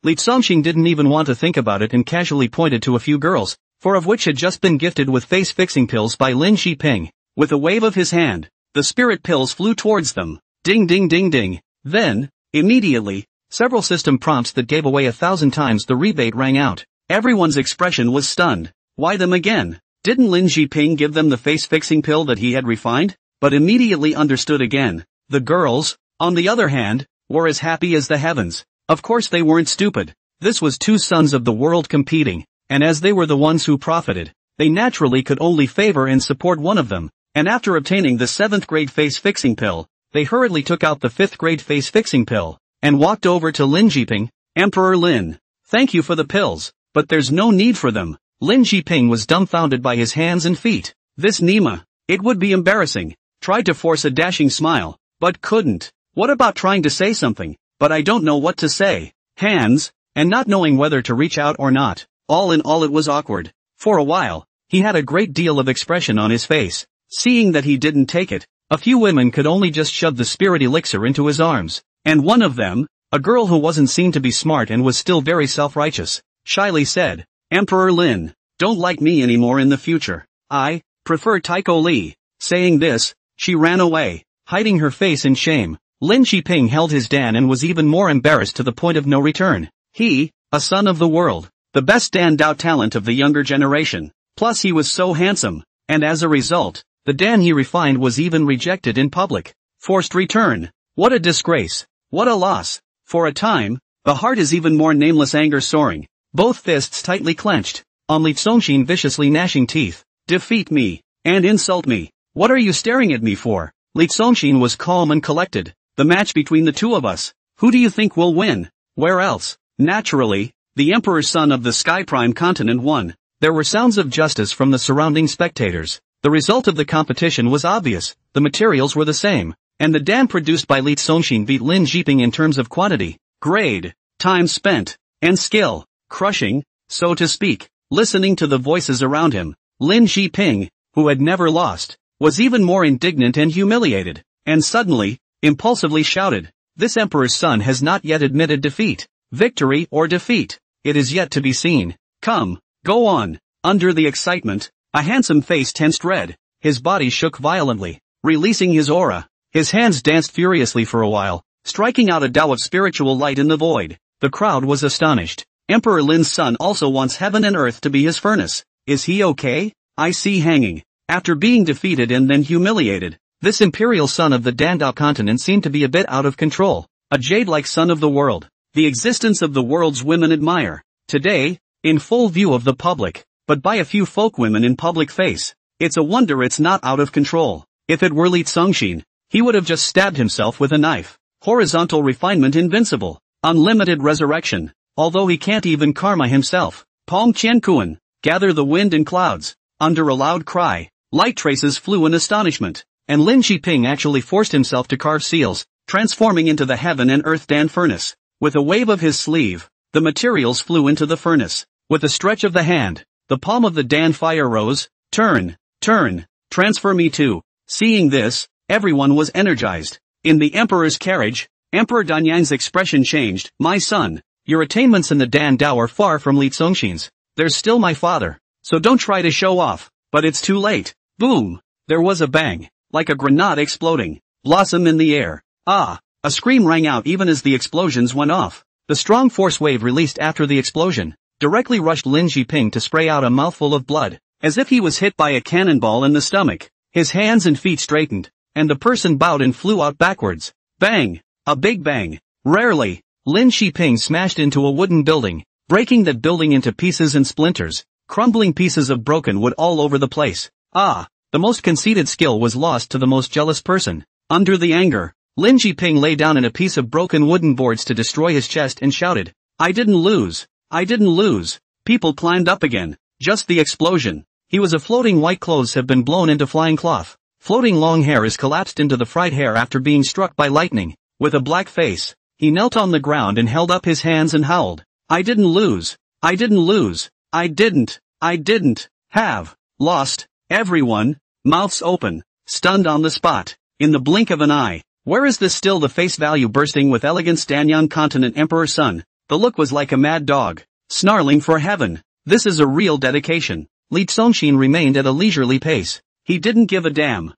[SPEAKER 1] Li Tsongxin didn't even want to think about it and casually pointed to a few girls, 4 of which had just been gifted with face-fixing pills by Lin Jiping. With a wave of his hand, the spirit pills flew towards them. Ding ding ding ding. Then, immediately, several system prompts that gave away 1,000 times the rebate rang out. Everyone's expression was stunned. Why them again? Didn't Lin Jiping give them the face-fixing pill that he had refined? But immediately understood again. The girls, on the other hand, were as happy as the heavens. Of course they weren't stupid. This was 2 sons of the world competing, and as they were the ones who profited, they naturally could only favor and support one of them. And after obtaining the 7th grade face-fixing pill, they hurriedly took out the 5th grade face-fixing pill, and walked over to Lin Jiping. Emperor Lin, thank you for the pills, but there's no need for them. Lin Jiping was dumbfounded by his hands and feet. This Nima, it would be embarrassing. Tried to force a dashing smile, but couldn't. What about trying to say something, but I don't know what to say. Hands, and not knowing whether to reach out or not. All in all, it was awkward. For a while, he had a great deal of expression on his face. Seeing that he didn't take it, a few women could only just shove the spirit elixir into his arms, and one of them, a girl who wasn't seen to be smart and was still very self-righteous, shyly said, Emperor Lin, don't like me anymore in the future. I prefer Taiko Li. Saying this, she ran away, hiding her face in shame. Lin Jiping held his Dan and was even more embarrassed to the point of no return. He, a son of the world, the best Dan Dao talent of the younger generation, plus he was so handsome, and as a result, the Dan he refined was even rejected in public. Forced return. What a disgrace. What a loss. For a time, the heart is even more nameless anger soaring. Both fists tightly clenched. On Li Tsongxin viciously gnashing teeth. Defeat me. And insult me. What are you staring at me for? Li Tsongxin was calm and collected. The match between the 2 of us. Who do you think will win? Where else? Naturally, the Emperor's son of the Sky Prime continent won. There were sounds of justice from the surrounding spectators. The result of the competition was obvious. The materials were the same, and the Dan produced by Li Tsongxin beat Lin Jiping in terms of quantity, grade, time spent, and skill. Crushing, so to speak. Listening to the voices around him, Lin Jiping, who had never lost, was even more indignant and humiliated, and suddenly, impulsively shouted, this Emperor's son has not yet admitted defeat. Victory or defeat, it is yet to be seen. Come, go on. Under the excitement, a handsome face tensed red, his body shook violently, releasing his aura. His hands danced furiously for a while, striking out a Dao of spiritual light in the void. The crowd was astonished. Emperor Lin's son also wants heaven and earth to be his furnace. Is he okay? I see hanging. After being defeated and then humiliated, This imperial son of the Dandao continent seemed to be a bit out of control. A jade-like son of the world. The existence of the world's women admire. Today, in full view of the public, but by a few folk women in public face. It's a wonder it's not out of control. If it were Li Tsongxin, he would have just stabbed himself with a knife. Horizontal refinement invincible. Unlimited resurrection. Although he can't even karma himself. Pong Qiankuan. Gather the wind and clouds. Under a loud cry, light traces flew in astonishment. And Lin Shiping actually forced himself to carve seals, transforming into the heaven and earth Dan furnace. With a wave of his sleeve, the materials flew into the furnace. With a stretch of the hand, the palm of the Dan fire rose. Turn, transfer me too. Seeing this, everyone was energized. In the emperor's carriage, Emperor Danyang's expression changed. My son, your attainments in the Dan Dao are far from Li Tsongxin's. There's still my father. So don't try to show off. But it's too late. Boom! There was a bang. Like a grenade exploding. Blossom in the air. Ah! A scream rang out even as the explosions went off. The strong force wave released after the explosion directly rushed Lin Shiping to spray out a mouthful of blood, as if he was hit by a cannonball in the stomach. His hands and feet straightened, and the person bowed and flew out backwards. Bang! A big bang. Rarely, Lin Shiping smashed into a wooden building, breaking that building into pieces and splinters, crumbling pieces of broken wood all over the place. Ah! The most conceited skill was lost to the most jealous person. Under the anger, Lin Shiping lay down in a piece of broken wooden boards to destroy his chest and shouted, I didn't lose. People climbed up again. Just the explosion. He was a floating white clothes have been blown into flying cloth. Floating long hair is collapsed into the fried hair after being struck by lightning. With a black face, he knelt on the ground and held up his hands and howled. I didn't lose. I didn't have lost. Everyone, mouths open, stunned on the spot. In the blink of an eye. Where is this still the face value bursting with elegance Danyang continent emperor son? The look was like a mad dog. Snarling for heaven. This is a real dedication. Li Tsongxin remained at a leisurely pace. He didn't give a damn.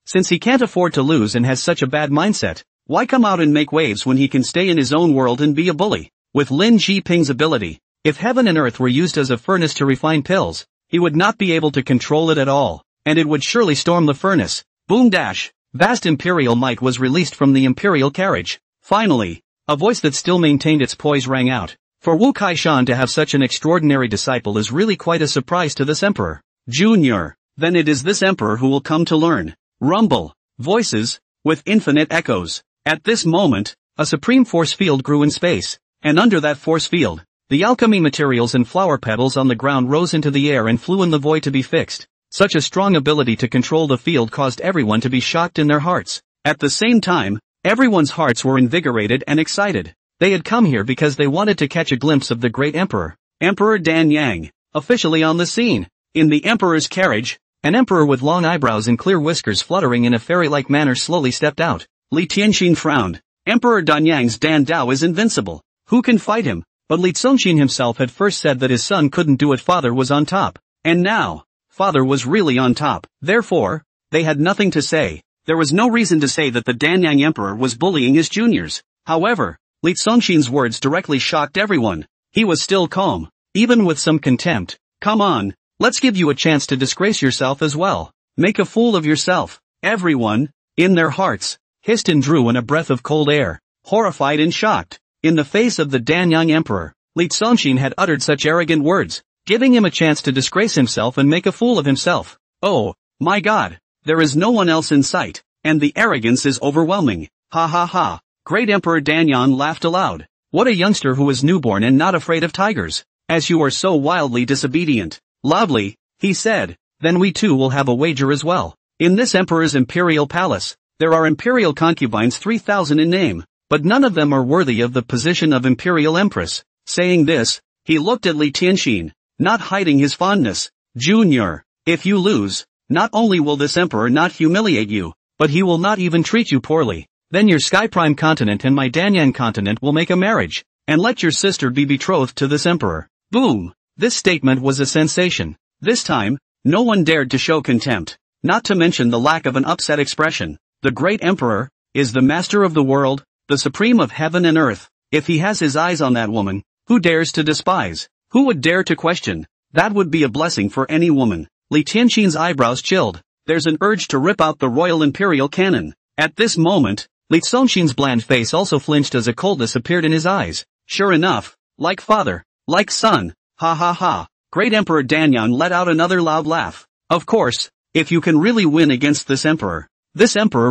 [SPEAKER 1] Since he can't afford to lose and has such a bad mindset, why come out and make waves when he can stay in his own world and be a bully? With Lin Shiping's ability, if heaven and earth were used as a furnace to refine pills, he would not be able to control it at all, and it would surely storm the furnace. Boom dash. Vast imperial might was released from the imperial carriage. Finally, a voice that still maintained its poise rang out. For Wu Kaishan to have such an extraordinary disciple is really quite a surprise to this emperor. Junior, then it is this emperor who will come to learn. Rumble. Voices, with infinite echoes. At this moment, a supreme force field grew in space, and under that force field, the alchemy materials and flower petals on the ground rose into the air and flew in the void to be fixed. Such a strong ability to control the field caused everyone to be shocked in their hearts. At the same time, everyone's hearts were invigorated and excited. They had come here because they wanted to catch a glimpse of the great emperor. Emperor Danyang, officially on the scene. In the emperor's carriage, an emperor with long eyebrows and clear whiskers fluttering in a fairy-like manner slowly stepped out. Li Tianxin frowned. Emperor Danyang's Dan Dao is invincible. Who can fight him? But Li Tsongxin himself had first said that his son couldn't do it. Father was on top. And now, father was really on top. Therefore, they had nothing to say. There was no reason to say that the Danyang emperor was bullying his juniors. However, Li Tsongxin's words directly shocked everyone. He was still calm, even with some contempt. Come on, let's give you a chance to disgrace yourself as well. Make a fool of yourself. Everyone, in their hearts, hissed and drew in a breath of cold air, horrified and shocked. In the face of the Danyang emperor, Li Tsongxin had uttered such arrogant words, giving him a chance to disgrace himself and make a fool of himself. Oh, my God, there is no one else in sight, and the arrogance is overwhelming. Ha ha ha. Great Emperor Danyang laughed aloud. What a youngster who is newborn and not afraid of tigers. As you are so wildly disobedient. Loudly, he said, then we too will have a wager as well. In this emperor's imperial palace, there are imperial concubines 3,000 in name, but none of them are worthy of the position of imperial empress. Saying this, he looked at Li Tianxin, not hiding his fondness. Junior, if you lose, not only will this emperor not humiliate you, but he will not even treat you poorly. Then your Sky Prime continent and my Danyang continent will make a marriage, and let your sister be betrothed to this emperor. Boom! This statement was a sensation. This time, no one dared to show contempt, not to mention the lack of an upset expression. The great emperor is the master of the world, the supreme of heaven and earth. If he has his eyes on that woman, who dares to despise? Who would dare to question? That would be a blessing for any woman. Li Tianxin's eyebrows chilled. there's an urge to rip out the royal imperial cannon. At this moment, Li Songshin's bland face also flinched as a coldness appeared in his eyes. Sure enough, like father, like son, ha ha ha. Great Emperor Danyang let out another loud laugh. Of course, if you can really win against this emperor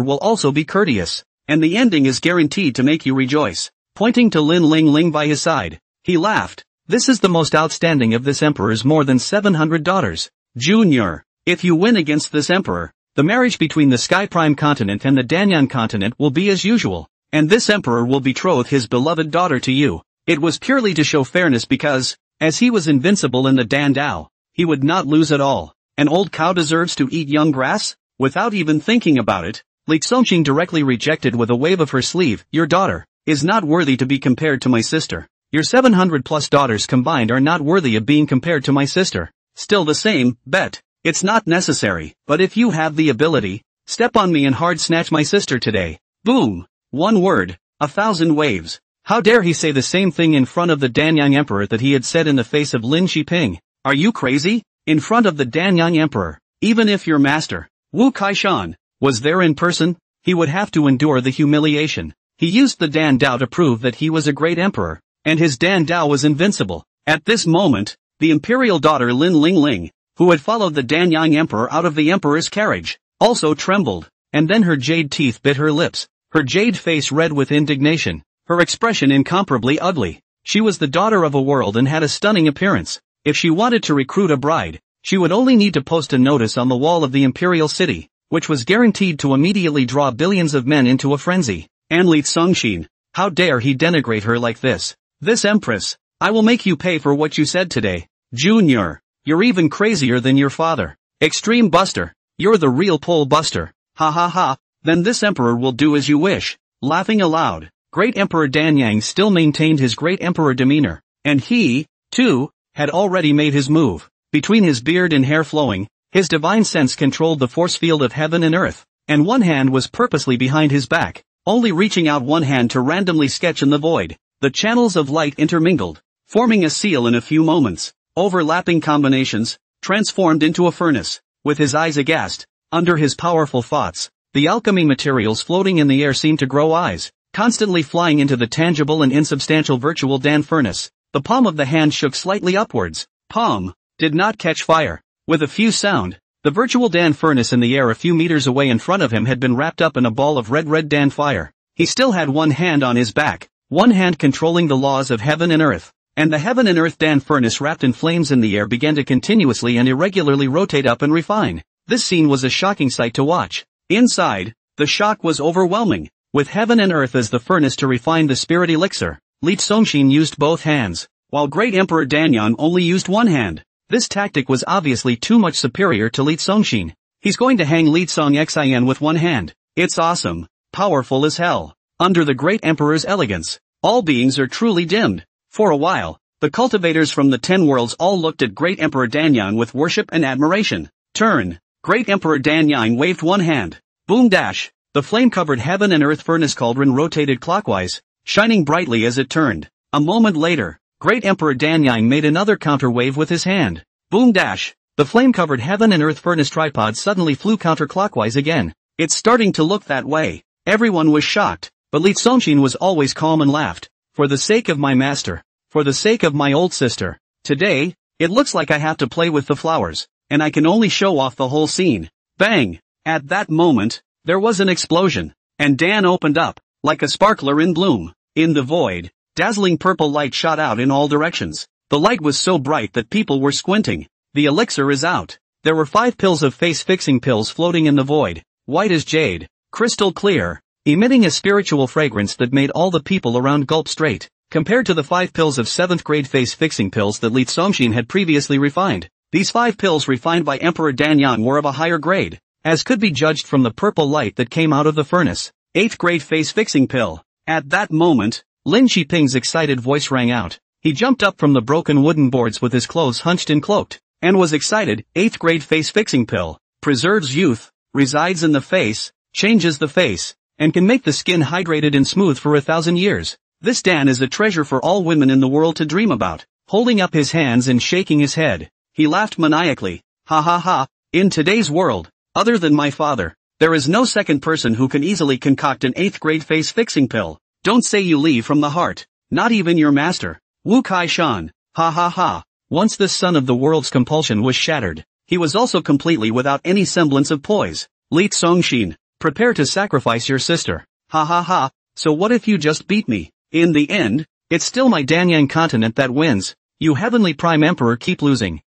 [SPEAKER 1] will also be courteous, and the ending is guaranteed to make you rejoice. Pointing to Lin Ling Ling by his side, he laughed. This is the most outstanding of this emperor's more than 700 daughters. Junior, if you win against this emperor, the marriage between the Sky Prime continent and the Danyang continent will be as usual, and this emperor will betroth his beloved daughter to you. It was purely to show fairness because, as he was invincible in the Dan Dao, he would not lose at all. An old cow deserves to eat young grass? Without even thinking about it, Li Songshin directly rejected with a wave of her sleeve. Your daughter is not worthy to be compared to my sister. Your 700 plus daughters combined are not worthy of being compared to my sister. Still the same, bet. It's not necessary, but if you have the ability, step on me and hard snatch my sister today. Boom. One word, 1,000 waves. How dare he say the same thing in front of the Danyang Emperor that he had said in the face of Lin Shiping? Are you crazy? In front of the Danyang Emperor, even if your master, Wu Kaishan, was there in person, he would have to endure the humiliation. He used the Dan Dao to prove that he was a great emperor, and his Dan Dao was invincible. At this moment, the imperial daughter Lin Ling Ling, who had followed the Danyang Emperor out of the emperor's carriage, also trembled, and then her jade teeth bit her lips, her jade face red with indignation, her expression incomparably ugly. She was the daughter of a world and had a stunning appearance. If she wanted to recruit a bride, she would only need to post a notice on the wall of the imperial city, which was guaranteed to immediately draw billions of men into a frenzy. And Li Songshin, how dare he denigrate her like this? This empress, I will make you pay for what you said today. Junior, you're even crazier than your father. Extreme Buster, you're the real pole buster. Ha ha ha, then this emperor will do as you wish. Laughing aloud, Great Emperor Danyang still maintained his great emperor demeanor, and he, too, had already made his move. Between his beard and hair flowing, his divine sense controlled the force field of heaven and earth, and one hand was purposely behind his back, only reaching out one hand to randomly sketch in the void. The channels of light intermingled, forming a seal in a few moments. Overlapping combinations, transformed into a furnace. With his eyes aghast, under his powerful thoughts, the alchemy materials floating in the air seemed to grow eyes, constantly flying into the tangible and insubstantial virtual Dan furnace. The palm of the hand shook slightly upwards. Palm did not catch fire. With a few sound, the virtual Dan furnace in the air a few meters away in front of him had been wrapped up in a ball of red Dan fire. He still had one hand on his back, one hand controlling the laws of heaven and earth, and the heaven and earth Dan furnace wrapped in flames in the air began to continuously and irregularly rotate up and refine. This scene was a shocking sight to watch. Inside, the shock was overwhelming. With heaven and earth as the furnace to refine the spirit elixir, Li Songshin used both hands, while Great Emperor Danyang only used one hand. This tactic was obviously too much superior to Li Songshin. He's going to hang Li Songxin with one hand. It's awesome, powerful as hell. Under the Great Emperor's elegance, all beings are truly dimmed. For a while, the cultivators from the 10 worlds all looked at Great Emperor Danyang with worship and admiration. Turn. Great Emperor Danyang waved one hand. Boom dash. The flame-covered heaven and earth furnace cauldron rotated clockwise, shining brightly as it turned. A moment later, Great Emperor Danyang made another counter-wave with his hand. Boom dash. The flame-covered heaven and earth furnace tripod suddenly flew counterclockwise again. It's starting to look that way. Everyone was shocked, but Li Songshin was always calm and laughed. For the sake of my master, for the sake of my old sister, today, it looks like I have to play with the flowers, and I can only show off the whole scene. Bang! At that moment, there was an explosion, and Dan opened up, like a sparkler in bloom. In the void, dazzling purple light shot out in all directions. The light was so bright that people were squinting. The elixir is out. There were 5 pills of face-fixing pills floating in the void, white as jade, crystal clear, emitting a spiritual fragrance that made all the people around gulp straight. Compared to the 5 pills of 7th grade face-fixing pills that Li Songshin had previously refined, these 5 pills refined by Emperor Danyang were of a higher grade, as could be judged from the purple light that came out of the furnace. 8th grade face-fixing pill. At that moment, Lin Shiping's excited voice rang out. He jumped up from the broken wooden boards with his clothes hunched and cloaked, and was excited. 8th grade face-fixing pill. Preserves youth, resides in the face, changes the face, and can make the skin hydrated and smooth for 1,000 years. This Dan is a treasure for all women in the world to dream about. Holding up his hands and shaking his head, he laughed maniacally. Ha ha ha, in today's world, Other than my father, there is no second person who can easily concoct an 8th grade face fixing pill. Don't say you leave from the heart. Not even your master. Wu Kai Shan. Ha ha ha. Once this son of the world's compulsion was shattered, he was also completely without any semblance of poise. Li Tsongxin, prepare to sacrifice your sister. Ha ha ha, so what if you just beat me? In the end, it's still my Danyang continent that wins. You heavenly prime emperor keep losing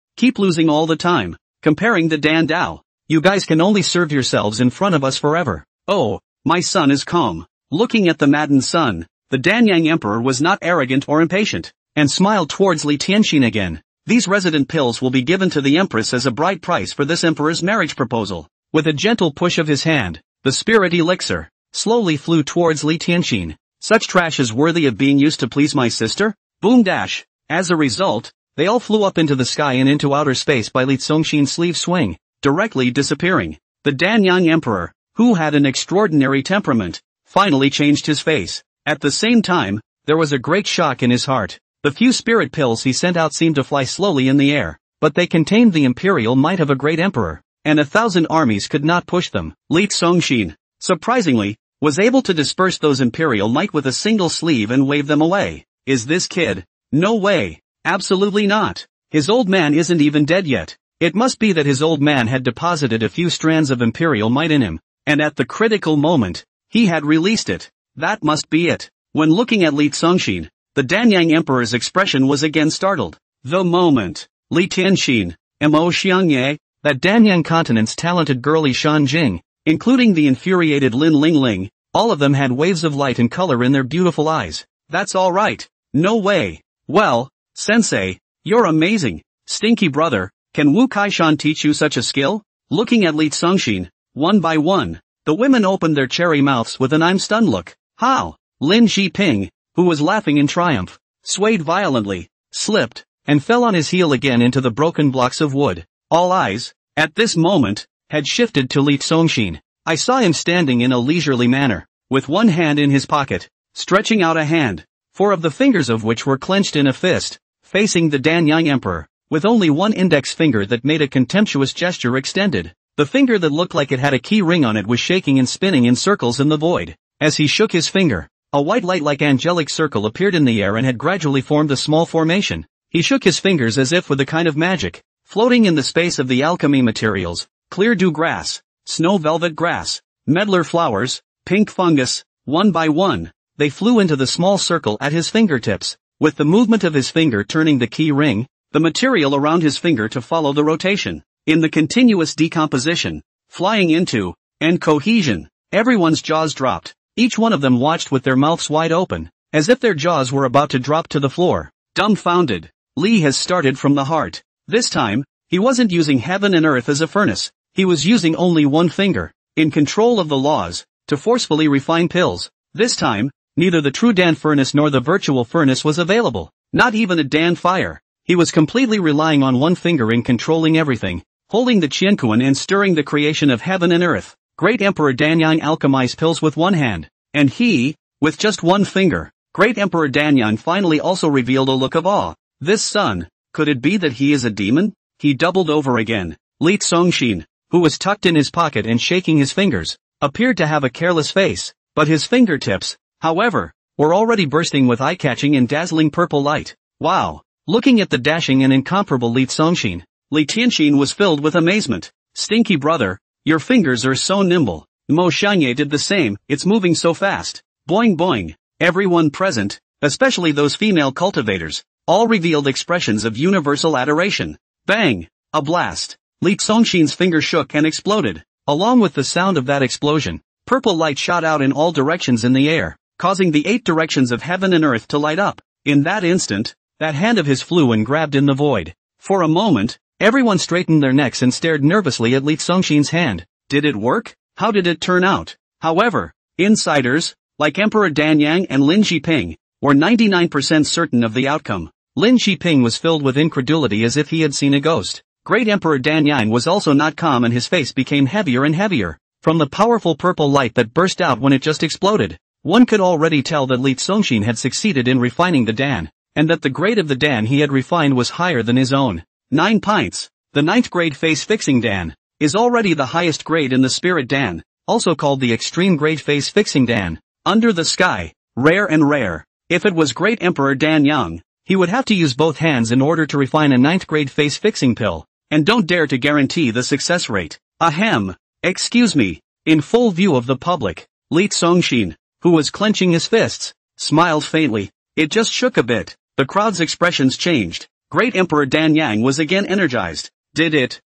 [SPEAKER 1] all the time. Comparing the Dan Dao. You guys can only serve yourselves in front of us forever. Oh, my son is calm. Looking at the maddened son, the Danyang emperor was not arrogant or impatient, and smiled towards Li Tianxin again. These resident pills will be given to the empress as a bride price for this emperor's marriage proposal. With a gentle push of his hand, the spirit elixir slowly flew towards Li Tianxin. Such trash is worthy of being used to please my sister? Boom dash. As a result, they all flew up into the sky and into outer space by Li Tsongxin's sleeve swing, directly disappearing. The Danyang emperor, who had an extraordinary temperament, finally changed his face. At the same time, there was a great shock in his heart. The few spirit pills he sent out seemed to fly slowly in the air, but they contained the imperial might of a great emperor, and 1,000 armies could not push them. Li Tsongxin, surprisingly, was able to disperse those imperial might with a single sleeve and wave them away. Is this kid? No way. Absolutely not. His old man isn't even dead yet. It must be that his old man had deposited a few strands of imperial might in him, and at the critical moment, he had released it. That must be it. When looking at Li Tsongxin, the Danyang emperor's expression was again startled. The moment, Li Tianxin, Mo Xiangye, that Danyang continent's talented girly Shan Jing, including the infuriated Lin Lingling, all of them had waves of light and color in their beautiful eyes. That's all right. No way. Well, Sensei, you're amazing. Stinky brother, can Wu Kaishan teach you such a skill? Looking at Li Tsongxin, one by one, the women opened their cherry mouths with an I'm stunned look. How? Lin Jiping, who was laughing in triumph, swayed violently, slipped, and fell on his heel again into the broken blocks of wood. All eyes, at this moment, had shifted to Li Tsongxin. I saw him standing in a leisurely manner, with one hand in his pocket, stretching out a hand, 4 of the fingers of which were clenched in a fist, facing the Danyang emperor, with only one index finger that made a contemptuous gesture extended. The finger that looked like it had a key ring on it was shaking and spinning in circles in the void. As he shook his finger, a white light-like angelic circle appeared in the air and had gradually formed a small formation. He shook his fingers as if with a kind of magic, floating in the space of the alchemy materials, clear dew grass, snow velvet grass, medlar flowers, pink fungus, one by one, they flew into the small circle at his fingertips, with the movement of his finger turning the key ring, the material around his finger to follow the rotation, in the continuous decomposition, flying into, and cohesion. Everyone's jaws dropped. Each one of them watched with their mouths wide open, as if their jaws were about to drop to the floor. Dumbfounded. Li has started from the heart. This time, he wasn't using heaven and earth as a furnace. He was using only one finger, in control of the laws, to forcefully refine pills. This time, neither the true Dan furnace nor the virtual furnace was available. Not even a Dan fire. He was completely relying on one finger in controlling everything, holding the Qiankuan and stirring the creation of heaven and earth. Great Emperor Danyang alchemized pills with one hand, and he, with just one finger. Great Emperor Danyang finally also revealed a look of awe. This son, could it be that he is a demon? He doubled over again. Li Tsongxin, who was tucked in his pocket and shaking his fingers, appeared to have a careless face, but his fingertips, however, were already bursting with eye-catching and dazzling purple light. Wow! Looking at the dashing and incomparable Li Tsongxin, Li Tianxin was filled with amazement. Stinky brother, your fingers are so nimble. Mo Xiangye did the same, it's moving so fast. Boing boing. Everyone present, especially those female cultivators, all revealed expressions of universal adoration. Bang! A blast. Li Tsongxin's finger shook and exploded. Along with the sound of that explosion, purple light shot out in all directions in the air, causing the 8 directions of heaven and earth to light up. In that instant, that hand of his flew and grabbed in the void. For a moment, everyone straightened their necks and stared nervously at Li Tsongxin's hand. Did it work? How did it turn out? However, insiders, like Emperor Danyang and Lin Jiping, were 99% certain of the outcome. Lin Jiping was filled with incredulity as if he had seen a ghost. Great Emperor Danyang was also not calm and his face became heavier and heavier. From the powerful purple light that burst out when it just exploded, one could already tell that Li Tsongxin had succeeded in refining the Dan, and that the grade of the Dan he had refined was higher than his own. 9 pints. The 9th grade face-fixing Dan. is already the highest grade in the spirit Dan, also called the extreme grade face fixing Dan. Under the sky, rare and rare. If it was Great Emperor Dan Yang, he would have to use both hands in order to refine a 9th grade face fixing pill, and don't dare to guarantee the success rate. Ahem. Excuse me. In full view of the public, Li Tsongxin, who was clenching his fists, smiled faintly. It just shook a bit. The crowd's expressions changed. Great Emperor Dan Yang was again energized. Did it,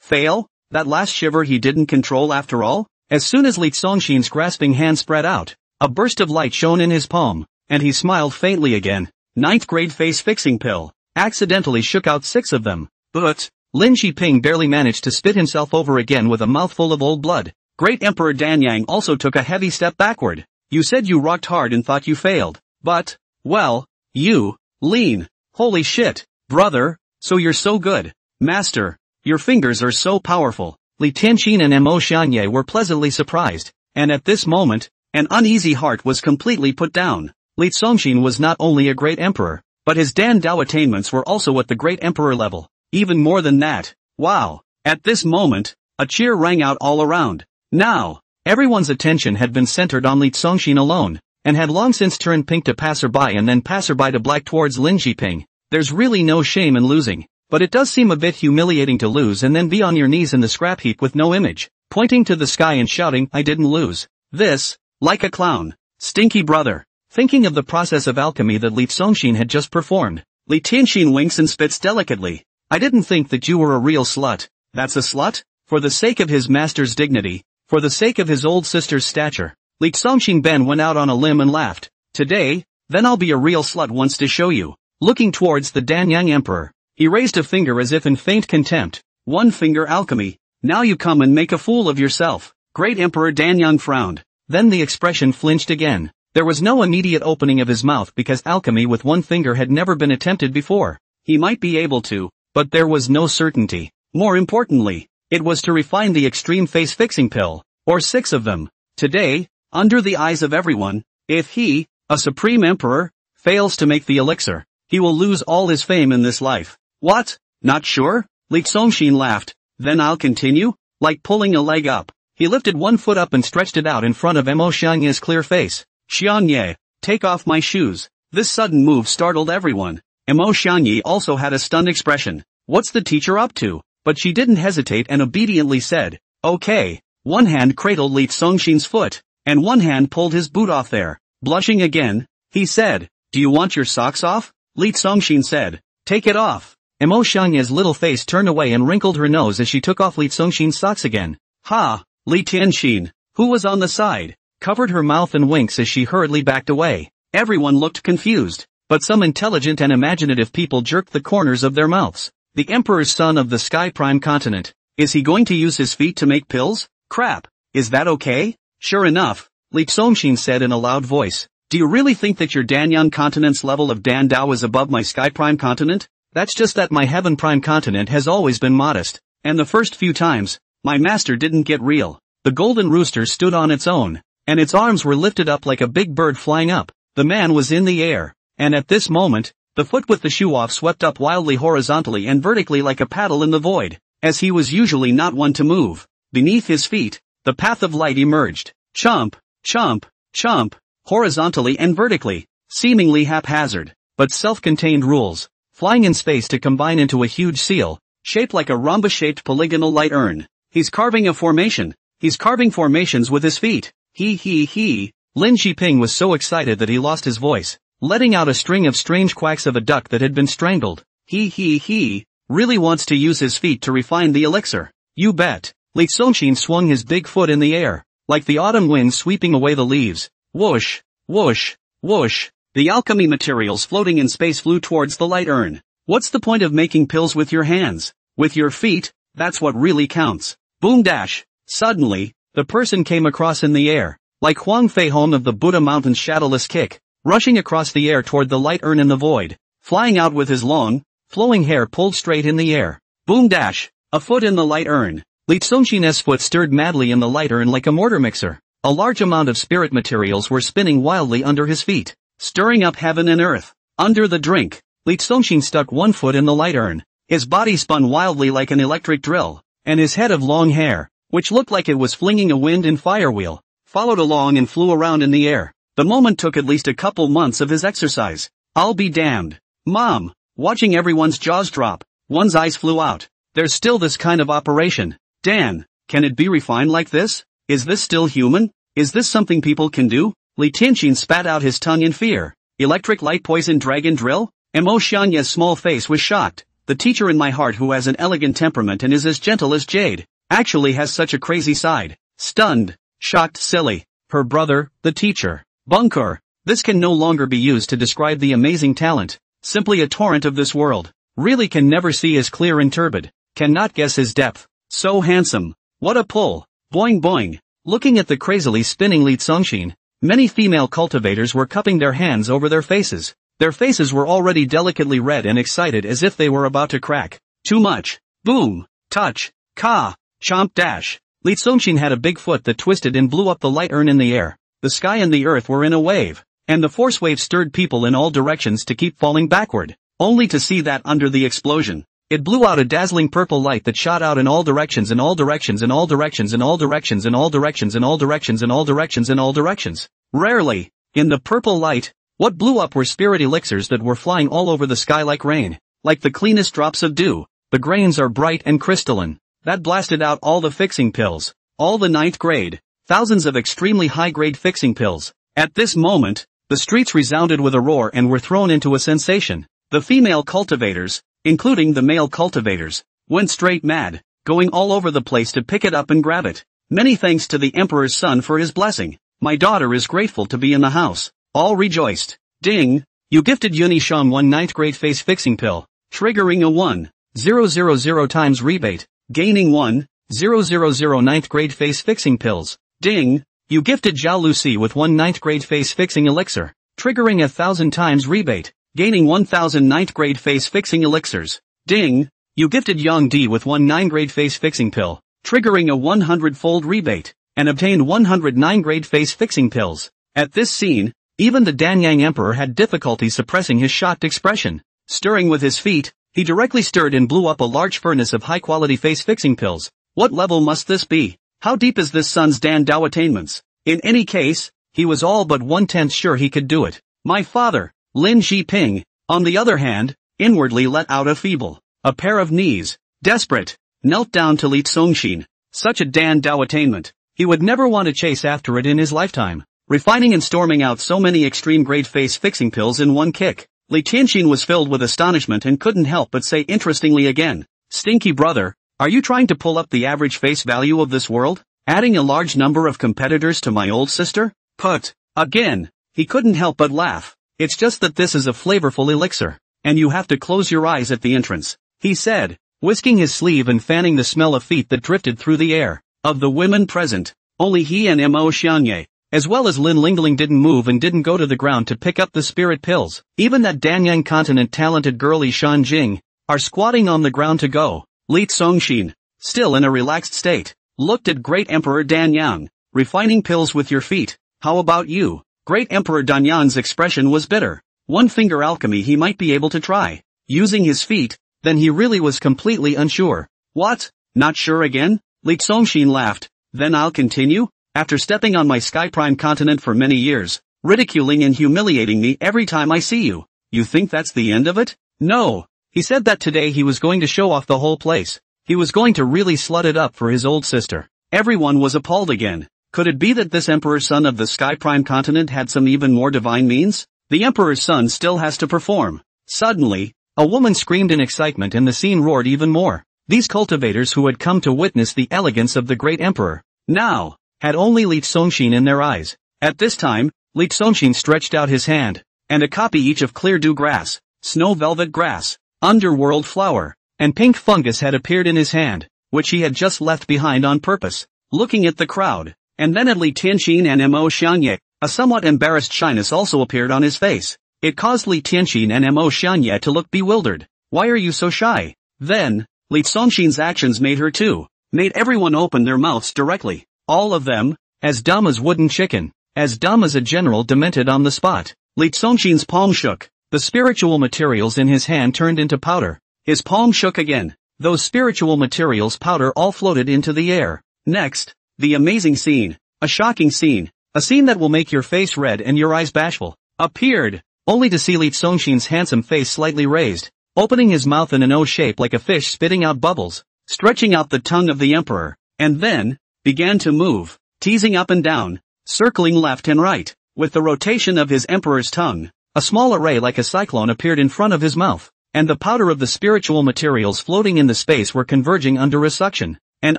[SPEAKER 1] fail? That last shiver he didn't control after all? As soon as Li Tsongxin's grasping hand spread out, a burst of light shone in his palm, and he smiled faintly again. 9th grade face fixing pill. Accidentally shook out 6 of them. But Lin Shiping barely managed to spit himself over again with a mouthful of old blood. Great Emperor Dan Yang also took a heavy step backward. You said you rocked hard and thought you failed. But, well, you, Lean. Holy shit, brother, so you're so good. Master, your fingers are so powerful. Li Tianqin and Mo Xianye were pleasantly surprised, and at this moment, an uneasy heart was completely put down. Li Tsongxin was not only a great emperor, but his Dan Dao attainments were also at the great emperor level. Even more than that. Wow. At this moment, a cheer rang out all around. Now, everyone's attention had been centered on Li Tsongxin alone, and had long since turned pink to passerby and then passerby to black towards Lin Shiping. There's really no shame in losing, but it does seem a bit humiliating to lose and then be on your knees in the scrap heap with no image, pointing to the sky and shouting, I didn't lose. This, like a clown. Stinky brother. Thinking of the process of alchemy that Li Tsongxin had just performed, Li Tianqin winks and spits delicately. I didn't think that you were a real slut. That's a slut? For the sake of his master's dignity, for the sake of his old sister's stature. Li Tsongxin Ben went out on a limb and laughed. Today, then I'll be a real slut once to show you. Looking towards the Danyang Emperor, he raised a finger as if in faint contempt. One finger alchemy. Now you come and make a fool of yourself. Great Emperor Danyang frowned. Then the expression flinched again. There was no immediate opening of his mouth because alchemy with one finger had never been attempted before. He might be able to, but there was no certainty. More importantly, it was to refine the extreme face fixing pill, or 6 of them. Today, under the eyes of everyone, if he, a supreme emperor, fails to make the elixir, he will lose all his fame in this life. What? Not sure? Li Tsongxin laughed. Then I'll continue? Like pulling a leg up. He lifted one foot up and stretched it out in front of Mo Xianye's clear face. Xianye, take off my shoes. This sudden move startled everyone. Mo Xianye also had a stunned expression. What's the teacher up to? But she didn't hesitate and obediently said, okay. One hand cradled Li Tsongxin's foot, and one hand pulled his boot off there. Blushing again, he said, do you want your socks off? Li Tsongxin said, take it off. Mo Xianye's little face turned away and wrinkled her nose as she took off Li Tsongxin's socks again. Ha! Li Tianqin, who was on the side, covered her mouth and winks as she hurriedly backed away. Everyone looked confused, but some intelligent and imaginative people jerked the corners of their mouths. The Emperor's son of the Sky Prime continent, is he going to use his feet to make pills? Crap, is that okay? Sure enough, Li Tsongxin said in a loud voice. Do you really think that your Danyang continent's level of Dan Dao is above my Sky Prime continent? That's just that my Heaven Prime continent has always been modest, and the first few times, my master didn't get real. The golden rooster stood on its own, and its arms were lifted up like a big bird flying up. The man was in the air, and at this moment, the foot with the shoe off swept up wildly horizontally and vertically like a paddle in the void, as he was usually not one to move. Beneath his feet, the path of light emerged. Chomp, chomp, chomp, horizontally and vertically, seemingly haphazard, but self-contained rules, flying in space to combine into a huge seal, shaped like a rhombus-shaped polygonal light urn. He's carving a formation. He's carving formations with his feet. He. Lin Shiping was so excited that he lost his voice, letting out a string of strange quacks of a duck that had been strangled. He really wants to use his feet to refine the elixir. You bet. Li Tsongxin swung his big foot in the air, like the autumn wind sweeping away the leaves. Whoosh, whoosh, whoosh. The alchemy materials floating in space flew towards the light urn. What's the point of making pills with your hands? With your feet, that's what really counts. Boom dash. Suddenly, the person came across in the air, like Huang Fei Hong of the Buddha Mountain's shadowless kick, rushing across the air toward the light urn in the void, flying out with his long, flowing hair pulled straight in the air. Boom dash. A foot in the light urn. Li Tsongxin's foot stirred madly in the light urn like a mortar mixer. A large amount of spirit materials were spinning wildly under his feet, stirring up heaven and earth. Under the drink, Li Tsongxin stuck one foot in the light urn. His body spun wildly like an electric drill, and his head of long hair, which looked like it was flinging a wind and fire wheel, followed along and flew around in the air. The moment took at least a couple months of his exercise. I'll be damned. Mom, watching everyone's jaws drop, one's eyes flew out. There's still this kind of operation. Dan, can it be refined like this? Is this still human? Is this something people can do? Li Tianxin spat out his tongue in fear. Electric light poison dragon drill? Mo Xianye's small face was shocked. The teacher in my heart who has an elegant temperament and is as gentle as jade, actually has such a crazy side. Stunned, shocked, silly. Her brother, the teacher. Bunker. This can no longer be used to describe the amazing talent. Simply a torrent of this world. Really can never see as clear and turbid. Cannot guess his depth. So handsome. What a pull. Boing boing. Looking at the crazily spinning Li Congxin, many female cultivators were cupping their hands over their faces. Their faces were already delicately red and excited as if they were about to crack. Too much. Boom. Touch. Ka. Chomp dash. Li Congxin had a big foot that twisted and blew up the light urn in the air. The sky and the earth were in a wave, and the force wave stirred people in all directions to keep falling backward, only to see that under the explosion, it blew out a dazzling purple light that shot out in all directions in all directions in all directions in all directions in all directions in all directions in all directions in all directions. Rarely, in the purple light, what blew up were spirit elixirs that were flying all over the sky like rain, like the cleanest drops of dew. The grains are bright and crystalline. That blasted out all the fixing pills, all the ninth grade, thousands of extremely high-grade fixing pills. At this moment, the streets resounded with a roar and were thrown into a sensation. The female cultivators, including the male cultivators, went straight mad, going all over the place to pick it up and grab it. Many thanks to the emperor's son for his blessing. My daughter is grateful to be in the house. All rejoiced. Ding! You gifted Yuni Shang one ninth grade face fixing pill, triggering a 1,000 times rebate, gaining 1,000 ninth grade face fixing pills. Ding! You gifted Zhao Lucy with one ninth grade face fixing elixir, triggering 1,000 times rebate, gaining 1,000 ninth grade face fixing elixirs. Ding! You gifted Yang Di with one 9 grade face fixing pill, triggering a 100-fold rebate, and obtained 109 grade face fixing pills. At this scene, even the Danyang Emperor had difficulty suppressing his shocked expression. Stirring with his feet, he directly stirred and blew up a large furnace of high-quality face fixing pills. What level must this be? How deep is this son's Dan Dao attainments? In any case, he was all but 1/10 sure he could do it. My father, Lin Zhiping, on the other hand, inwardly let out a feeble, a pair of knees, desperate, knelt down to Li Congxin. Such a Dan Dao attainment, he would never want to chase after it in his lifetime. Refining and storming out so many extreme-grade face-fixing pills in one kick, Li Tianxin was filled with astonishment and couldn't help but say interestingly again, "Stinky brother, are you trying to pull up the average face value of this world? Adding a large number of competitors to my old sister? Put." Again, he couldn't help but laugh. "It's just that this is a flavorful elixir, and you have to close your eyes at the entrance," he said, whisking his sleeve and fanning the smell of feet that drifted through the air. Of the women present, only he and Mo Xianye, as well as Lin Lingling, didn't move and didn't go to the ground to pick up the spirit pills. Even that Danyang continent talented girlie Shan Jing, are squatting on the ground to go. Li Congxin, still in a relaxed state, looked at Great Emperor Danyang. "Refining pills with your feet, how about you?" Great Emperor Danyang's expression was bitter. One-finger alchemy he might be able to try. Using his feet, then he really was completely unsure. "What? Not sure again?" Li Congxin laughed. "Then I'll continue? After stepping on my Sky Prime continent for many years, ridiculing and humiliating me every time I see you, you think that's the end of it?" No. He said that today he was going to show off the whole place. He was going to really slut it up for his old sister. Everyone was appalled again. Could it be that this Emperor's son of the Sky Prime continent had some even more divine means? The Emperor's son still has to perform. Suddenly, a woman screamed in excitement and the scene roared even more. These cultivators who had come to witness the elegance of the great Emperor, now, had only Li Congxin in their eyes. At this time, Li Congxin stretched out his hand, and a copy each of clear dew grass, snow velvet grass, underworld flower, and pink fungus had appeared in his hand, which he had just left behind on purpose. Looking at the crowd, and then at Li Tianxin and Mo Xianye, a somewhat embarrassed shyness also appeared on his face. It caused Li Tianxin and Mo Xianye to look bewildered. "Why are you so shy?" Then, Li Congxin's actions made her too, made everyone open their mouths directly. All of them, as dumb as wooden chicken, as dumb as a general demented on the spot. Li Congxin's palm shook. The spiritual materials in his hand turned into powder. His palm shook again. Those spiritual materials powder all floated into the air. Next, the amazing scene, a shocking scene, a scene that will make your face red and your eyes bashful, appeared, only to see Lee Song-shin's handsome face slightly raised, opening his mouth in an O shape like a fish spitting out bubbles, stretching out the tongue of the emperor, and then, began to move, teasing up and down, circling left and right, with the rotation of his emperor's tongue. A small array like a cyclone appeared in front of his mouth, and the powder of the spiritual materials floating in the space were converging under his suction, and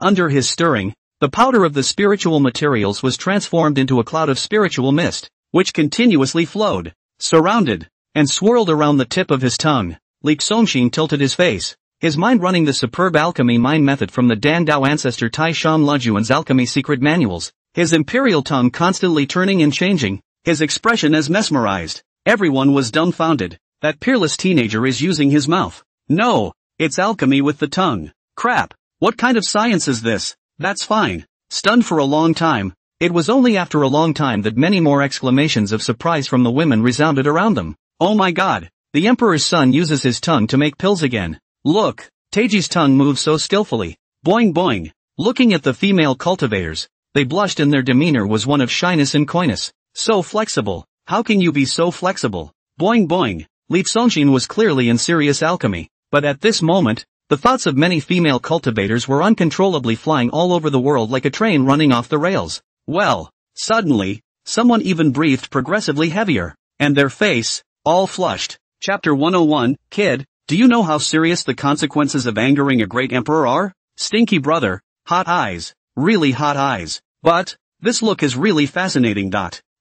[SPEAKER 1] under his stirring, the powder of the spiritual materials was transformed into a cloud of spiritual mist, which continuously flowed, surrounded, and swirled around the tip of his tongue. Lee Song-shin tilted his face, his mind running the superb alchemy mind method from the Dan Dao ancestor Tai Shan Lejuan's alchemy secret manuals, his imperial tongue constantly turning and changing, his expression as mesmerized. Everyone was dumbfounded. That peerless teenager is using his mouth. No, it's alchemy with the tongue. Crap, what kind of science is this? That's fine. Stunned for a long time, it was only after a long time that many more exclamations of surprise from the women resounded around them. Oh my god, the emperor's son uses his tongue to make pills again. Look, Taeji's tongue moves so skillfully. Boing boing. Looking at the female cultivators, they blushed and their demeanor was one of shyness and coyness. So flexible. How can you be so flexible? Boing boing. Lee Song-shin was clearly in serious alchemy, but at this moment, the thoughts of many female cultivators were uncontrollably flying all over the world like a train running off the rails. Well, suddenly, someone even breathed progressively heavier, and their face, all flushed. Chapter 101, Kid, do you know how serious the consequences of angering a great emperor are? Stinky brother, hot eyes, really hot eyes. But, this look is really fascinating.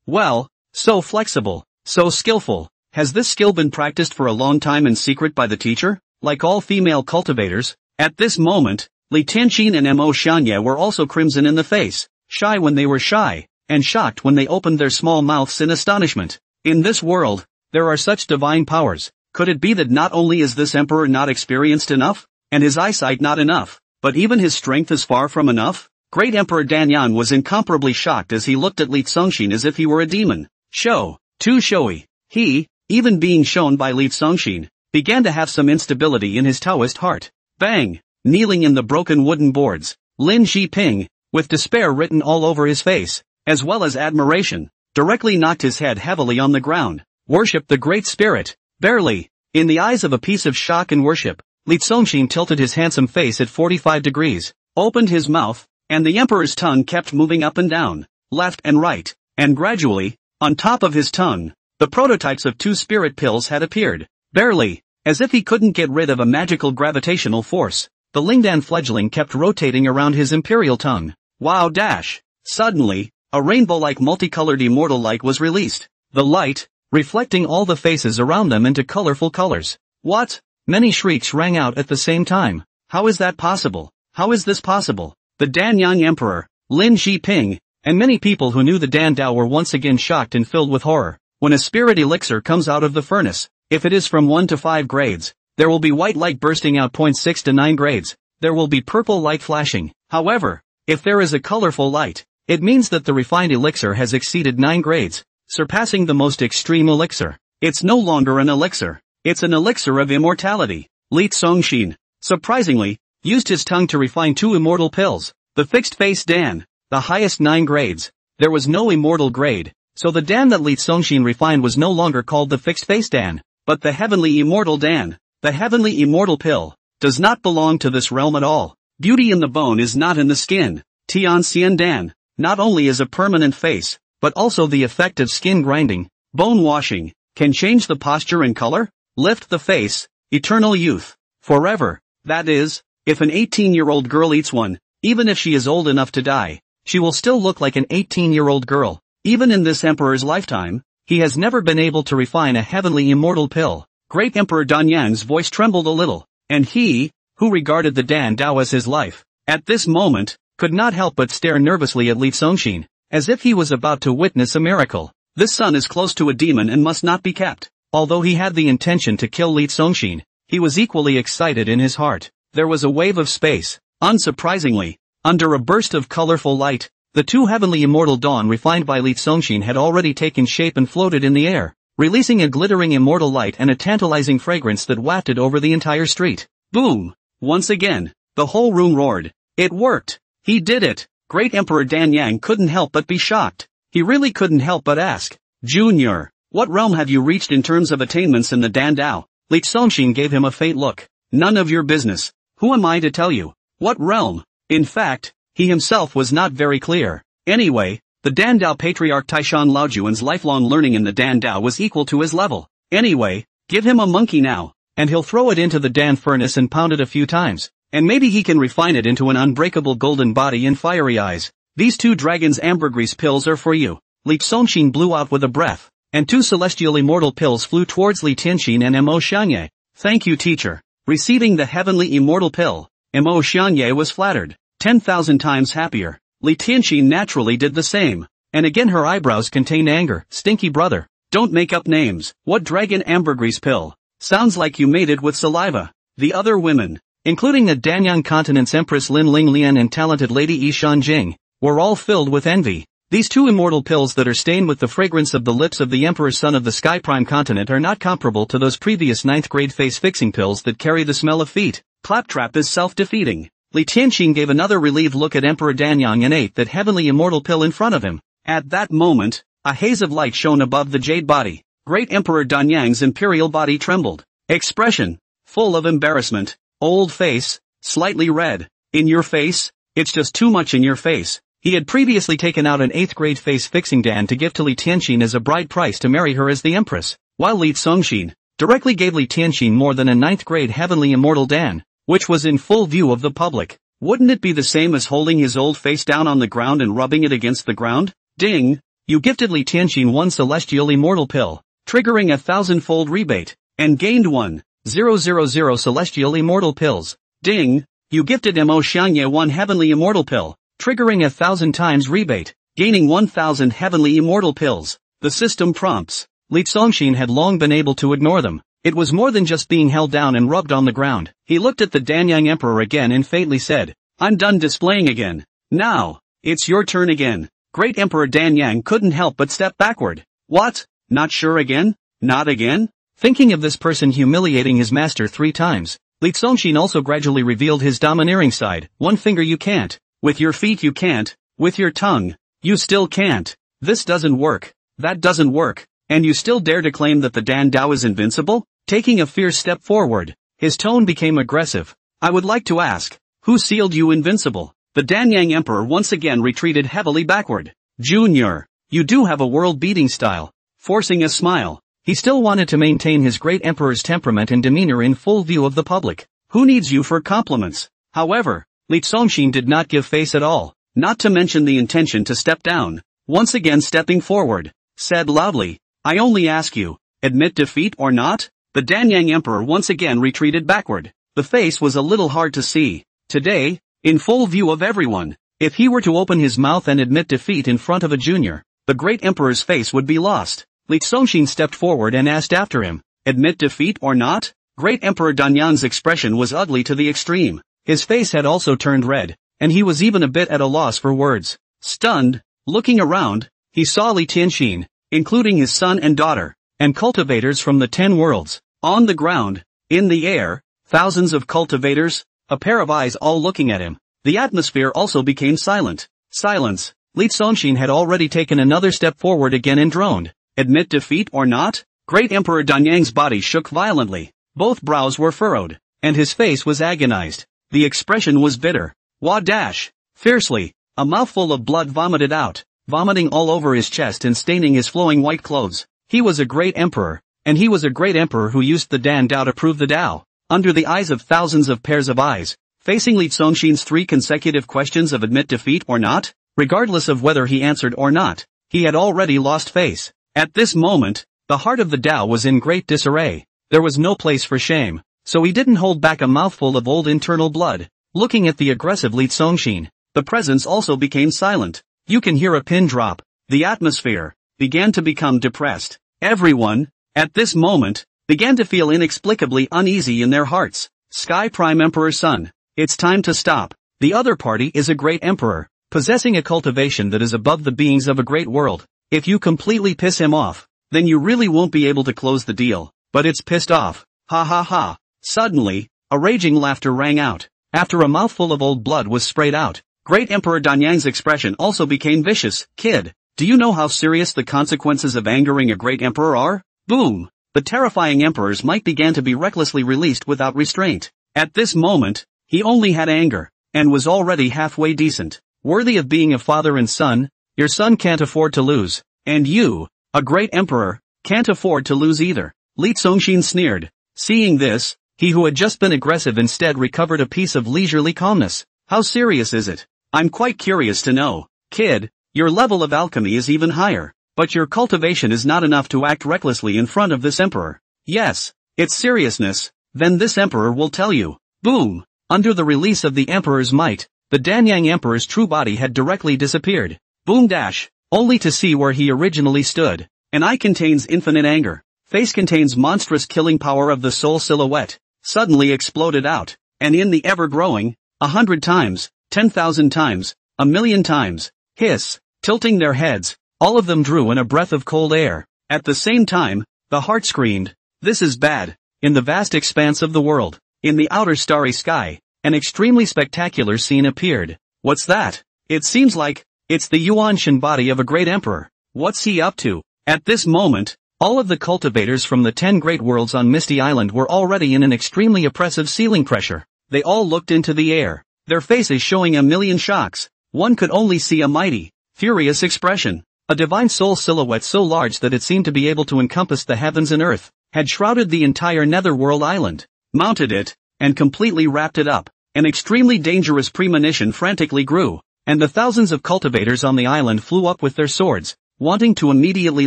[SPEAKER 1] Well, so flexible, so skillful. Has this skill been practiced for a long time in secret by the teacher? Like all female cultivators, at this moment, Li Tianxin and Mo Shanye were also crimson in the face, shy when they were shy, and shocked when they opened their small mouths in astonishment. In this world, there are such divine powers. Could it be that not only is this emperor not experienced enough, and his eyesight not enough, but even his strength is far from enough? Great Emperor Danyan was incomparably shocked as he looked at Li Song-shin as if he were a demon. Too showy. He, even being shown by Li Song-shin, began to have some instability in his Taoist heart. Bang! Kneeling in the broken wooden boards, Lin Ji-ping, with despair written all over his face, as well as admiration, directly knocked his head heavily on the ground. Worship the Great Spirit. Barely. In the eyes of a piece of shock and worship, Li Song-shin tilted his handsome face at 45 degrees, opened his mouth, and the emperor's tongue kept moving up and down, left and right, and gradually, on top of his tongue, the prototypes of 2 spirit pills had appeared. Barely, as if he couldn't get rid of a magical gravitational force, the Lingdan fledgling kept rotating around his imperial tongue. Wow dash! Suddenly, a rainbow-like multicolored immortal light was released. The light, reflecting all the faces around them into colorful colors. What? Many shrieks rang out at the same time. How is that possible? How is this possible? The Danyang Emperor, Lin Ji-ping, and many people who knew the Dan Dao were once again shocked and filled with horror. When a spirit elixir comes out of the furnace, if it is from 1 to 5 grades, there will be white light bursting out. 6 to 9 grades, there will be purple light flashing. However, if there is a colorful light, it means that the refined elixir has exceeded 9 grades, surpassing the most extreme elixir. It's no longer an elixir, it's an elixir of immortality. Li Song-shin, surprisingly, used his tongue to refine 2 immortal pills. The fixed face Dan, the highest 9 grades. There was no immortal grade, so the Dan that Li Song-shin refined was no longer called the fixed face Dan, but the heavenly immortal Dan. The heavenly immortal pill does not belong to this realm at all. Beauty in the bone is not in the skin. Tian Xian Dan, not only is a permanent face, but also the effect of skin grinding, bone washing, can change the posture and color, lift the face, eternal youth, forever. That is, if an 18-year-old girl eats one, even if she is old enough to die, she will still look like an 18-year-old girl. Even in this emperor's lifetime, he has never been able to refine a heavenly immortal pill. Great Emperor Danyang's voice trembled a little, and he, who regarded the Dan Dao as his life, at this moment, could not help but stare nervously at Li Song-shin, as if he was about to witness a miracle. This son is close to a demon and must not be kept. Although he had the intention to kill Li Song-shin, he was equally excited in his heart. There was a wave of space. Unsurprisingly, under a burst of colorful light, the 2 heavenly immortal dawn refined by Li Song-shin had already taken shape and floated in the air, releasing a glittering immortal light and a tantalizing fragrance that wafted over the entire street. Boom! Once again, the whole room roared. It worked. He did it. Great Emperor Dan Yang couldn't help but be shocked. He really couldn't help but ask, Junior, what realm have you reached in terms of attainments in the Dan Dao? Li Zongxin gave him a faint look. None of your business. Who am I to tell you? What realm? In fact, he himself was not very clear. Anyway, the Dan Dao patriarch Taishan Laojuan's lifelong learning in the Dan Dao was equal to his level. Anyway, give him a monkey now, and he'll throw it into the Dan furnace and pound it a few times, and maybe he can refine it into an unbreakable golden body and fiery eyes. These 2 dragons' ambergris pills are for you. Li Zongxin blew out with a breath, and 2 celestial immortal pills flew towards Li Tianxin and Mo Xianye. Thank you, teacher. Receiving the heavenly immortal pill, Mo Xianye was flattered, 10,000 times happier. Li Tianxin naturally did the same, and again her eyebrows contained anger. Stinky brother, don't make up names. What dragon ambergris pill? Sounds like you made it with saliva. The other women, including the Danyang continent's Empress Lin Ling Lian and talented Lady Yi Shanjing, were all filled with envy. These 2 immortal pills that are stained with the fragrance of the lips of the Emperor's son of the Sky Prime continent are not comparable to those previous 9th grade face-fixing pills that carry the smell of feet. Claptrap is self-defeating. Li Tianxin gave another relieved look at Emperor Danyang and ate that heavenly immortal pill in front of him. At that moment, a haze of light shone above the jade body. Great Emperor Danyang's imperial body trembled. Expression, full of embarrassment. Old face, slightly red. In your face? It's just too much in your face. He had previously taken out an 8th grade face-fixing Dan to give to Li Tianxin as a bride price to marry her as the Empress, while Li Zongxin directly gave Li Tianxin more than a 9th grade heavenly immortal Dan, which was in full view of the public. Wouldn't it be the same as holding his old face down on the ground and rubbing it against the ground? Ding! You gifted Li Tianxin 1 celestial immortal pill, triggering a 1,000-fold rebate, and gained 1,000 celestial immortal pills. Ding! You gifted Mo Xianye 1 heavenly immortal pill, triggering 1,000 times rebate, gaining 1,000 heavenly immortal pills. The system prompts. Li Zongxin had long been able to ignore them. It was more than just being held down and rubbed on the ground. He looked at the Danyang Emperor again and faintly said, I'm done displaying again. Now, it's your turn again. Great Emperor Danyang couldn't help but step backward. What? Not sure again? Not again? Thinking of this person humiliating his master 3 times, Li Zongxin also gradually revealed his domineering side. 1 finger you can't. With your feet you can't. With your tongue, you still can't. This doesn't work. That doesn't work. And you still dare to claim that the Dan Dao is invincible? Taking a fierce step forward, his tone became aggressive. I would like to ask, who sealed you invincible? The Danyang Emperor once again retreated heavily backward. Junior, you do have a world-beating style. Forcing a smile, he still wanted to maintain his great emperor's temperament and demeanor in full view of the public. Who needs you for compliments? However, Li Zongxin did not give face at all, not to mention the intention to step down. Once again stepping forward, said loudly, I only ask you, admit defeat or not? The Danyang Emperor once again retreated backward. The face was a little hard to see. Today, in full view of everyone, if he were to open his mouth and admit defeat in front of a junior, the great emperor's face would be lost. Li Zongxin stepped forward and asked after him, admit defeat or not? Great Emperor Danyang's expression was ugly to the extreme. His face had also turned red, and he was even a bit at a loss for words. Stunned, looking around, he saw Li Tianxin, including his son and daughter, and cultivators from the 10 worlds, on the ground, in the air, thousands of cultivators, a pair of eyes all looking at him. The atmosphere also became silent. Silence. Li Zongxin had already taken another step forward again and droned, admit defeat or not? Great Emperor Danyang's body shook violently. Both brows were furrowed, and his face was agonized. The expression was bitter. Wah dash! Fiercely, a mouthful of blood vomited out, vomiting all over his chest and staining his flowing white clothes. He was a great emperor, and he was a great emperor who used the Dan Dao to prove the Dao. Under the eyes of thousands of pairs of eyes, facing Li Zongxin's 3 consecutive questions of admit defeat or not, regardless of whether he answered or not, he had already lost face. At this moment, the heart of the Dao was in great disarray. There was no place for shame, so he didn't hold back a mouthful of old internal blood. Looking at the aggressive Li Zongxin, the presence also became silent. You can hear a pin drop. The atmosphere began to become depressed. Everyone, at this moment, began to feel inexplicably uneasy in their hearts. Sky Prime Emperor's son, it's time to stop. The other party is a great emperor, possessing a cultivation that is above the beings of a great world. If you completely piss him off, then you really won't be able to close the deal. But it's pissed off. Ha ha ha. Suddenly, A raging laughter rang out. After a mouthful of old blood was sprayed out, Great Emperor Danyang's expression also became vicious. Kid, do you know how serious the consequences of angering a great emperor are? Boom! The terrifying emperor's might began to be recklessly released without restraint. At this moment, he only had anger, and was already halfway decent. Worthy of being a father and son, your son can't afford to lose. And you, a great emperor, can't afford to lose either. Li Zongxin sneered. Seeing this, he who had just been aggressive instead recovered a piece of leisurely calmness. How serious is it? I'm quite curious to know. Kid, your level of alchemy is even higher, but your cultivation is not enough to act recklessly in front of this emperor. Yes, it's seriousness, then this emperor will tell you. Boom! Under the release of the emperor's might, the Danyang emperor's true body had directly disappeared. Boom dash, only to see where he originally stood. An eye contains infinite anger. Face contains monstrous killing power of the soul silhouette. Suddenly exploded out, and in the ever-growing, 100 times, 10,000 times, 1,000,000 times, hiss, tilting their heads, all of them drew in a breath of cold air. At the same time, the heart screamed, this is bad. In the vast expanse of the world, in the outer starry sky, an extremely spectacular scene appeared. What's that? It seems like, it's the Yuanshan body of a great emperor. What's he up to? At this moment, all of the cultivators from the 10 great worlds on Misty Island were already in an extremely oppressive ceiling pressure. They all looked into the air, their faces showing a million shocks. One could only see a mighty, furious expression. A divine soul silhouette so large that it seemed to be able to encompass the heavens and earth, had shrouded the entire netherworld island, mounted it, and completely wrapped it up. An extremely dangerous premonition frantically grew, and the thousands of cultivators on the island flew up with their swords, wanting to immediately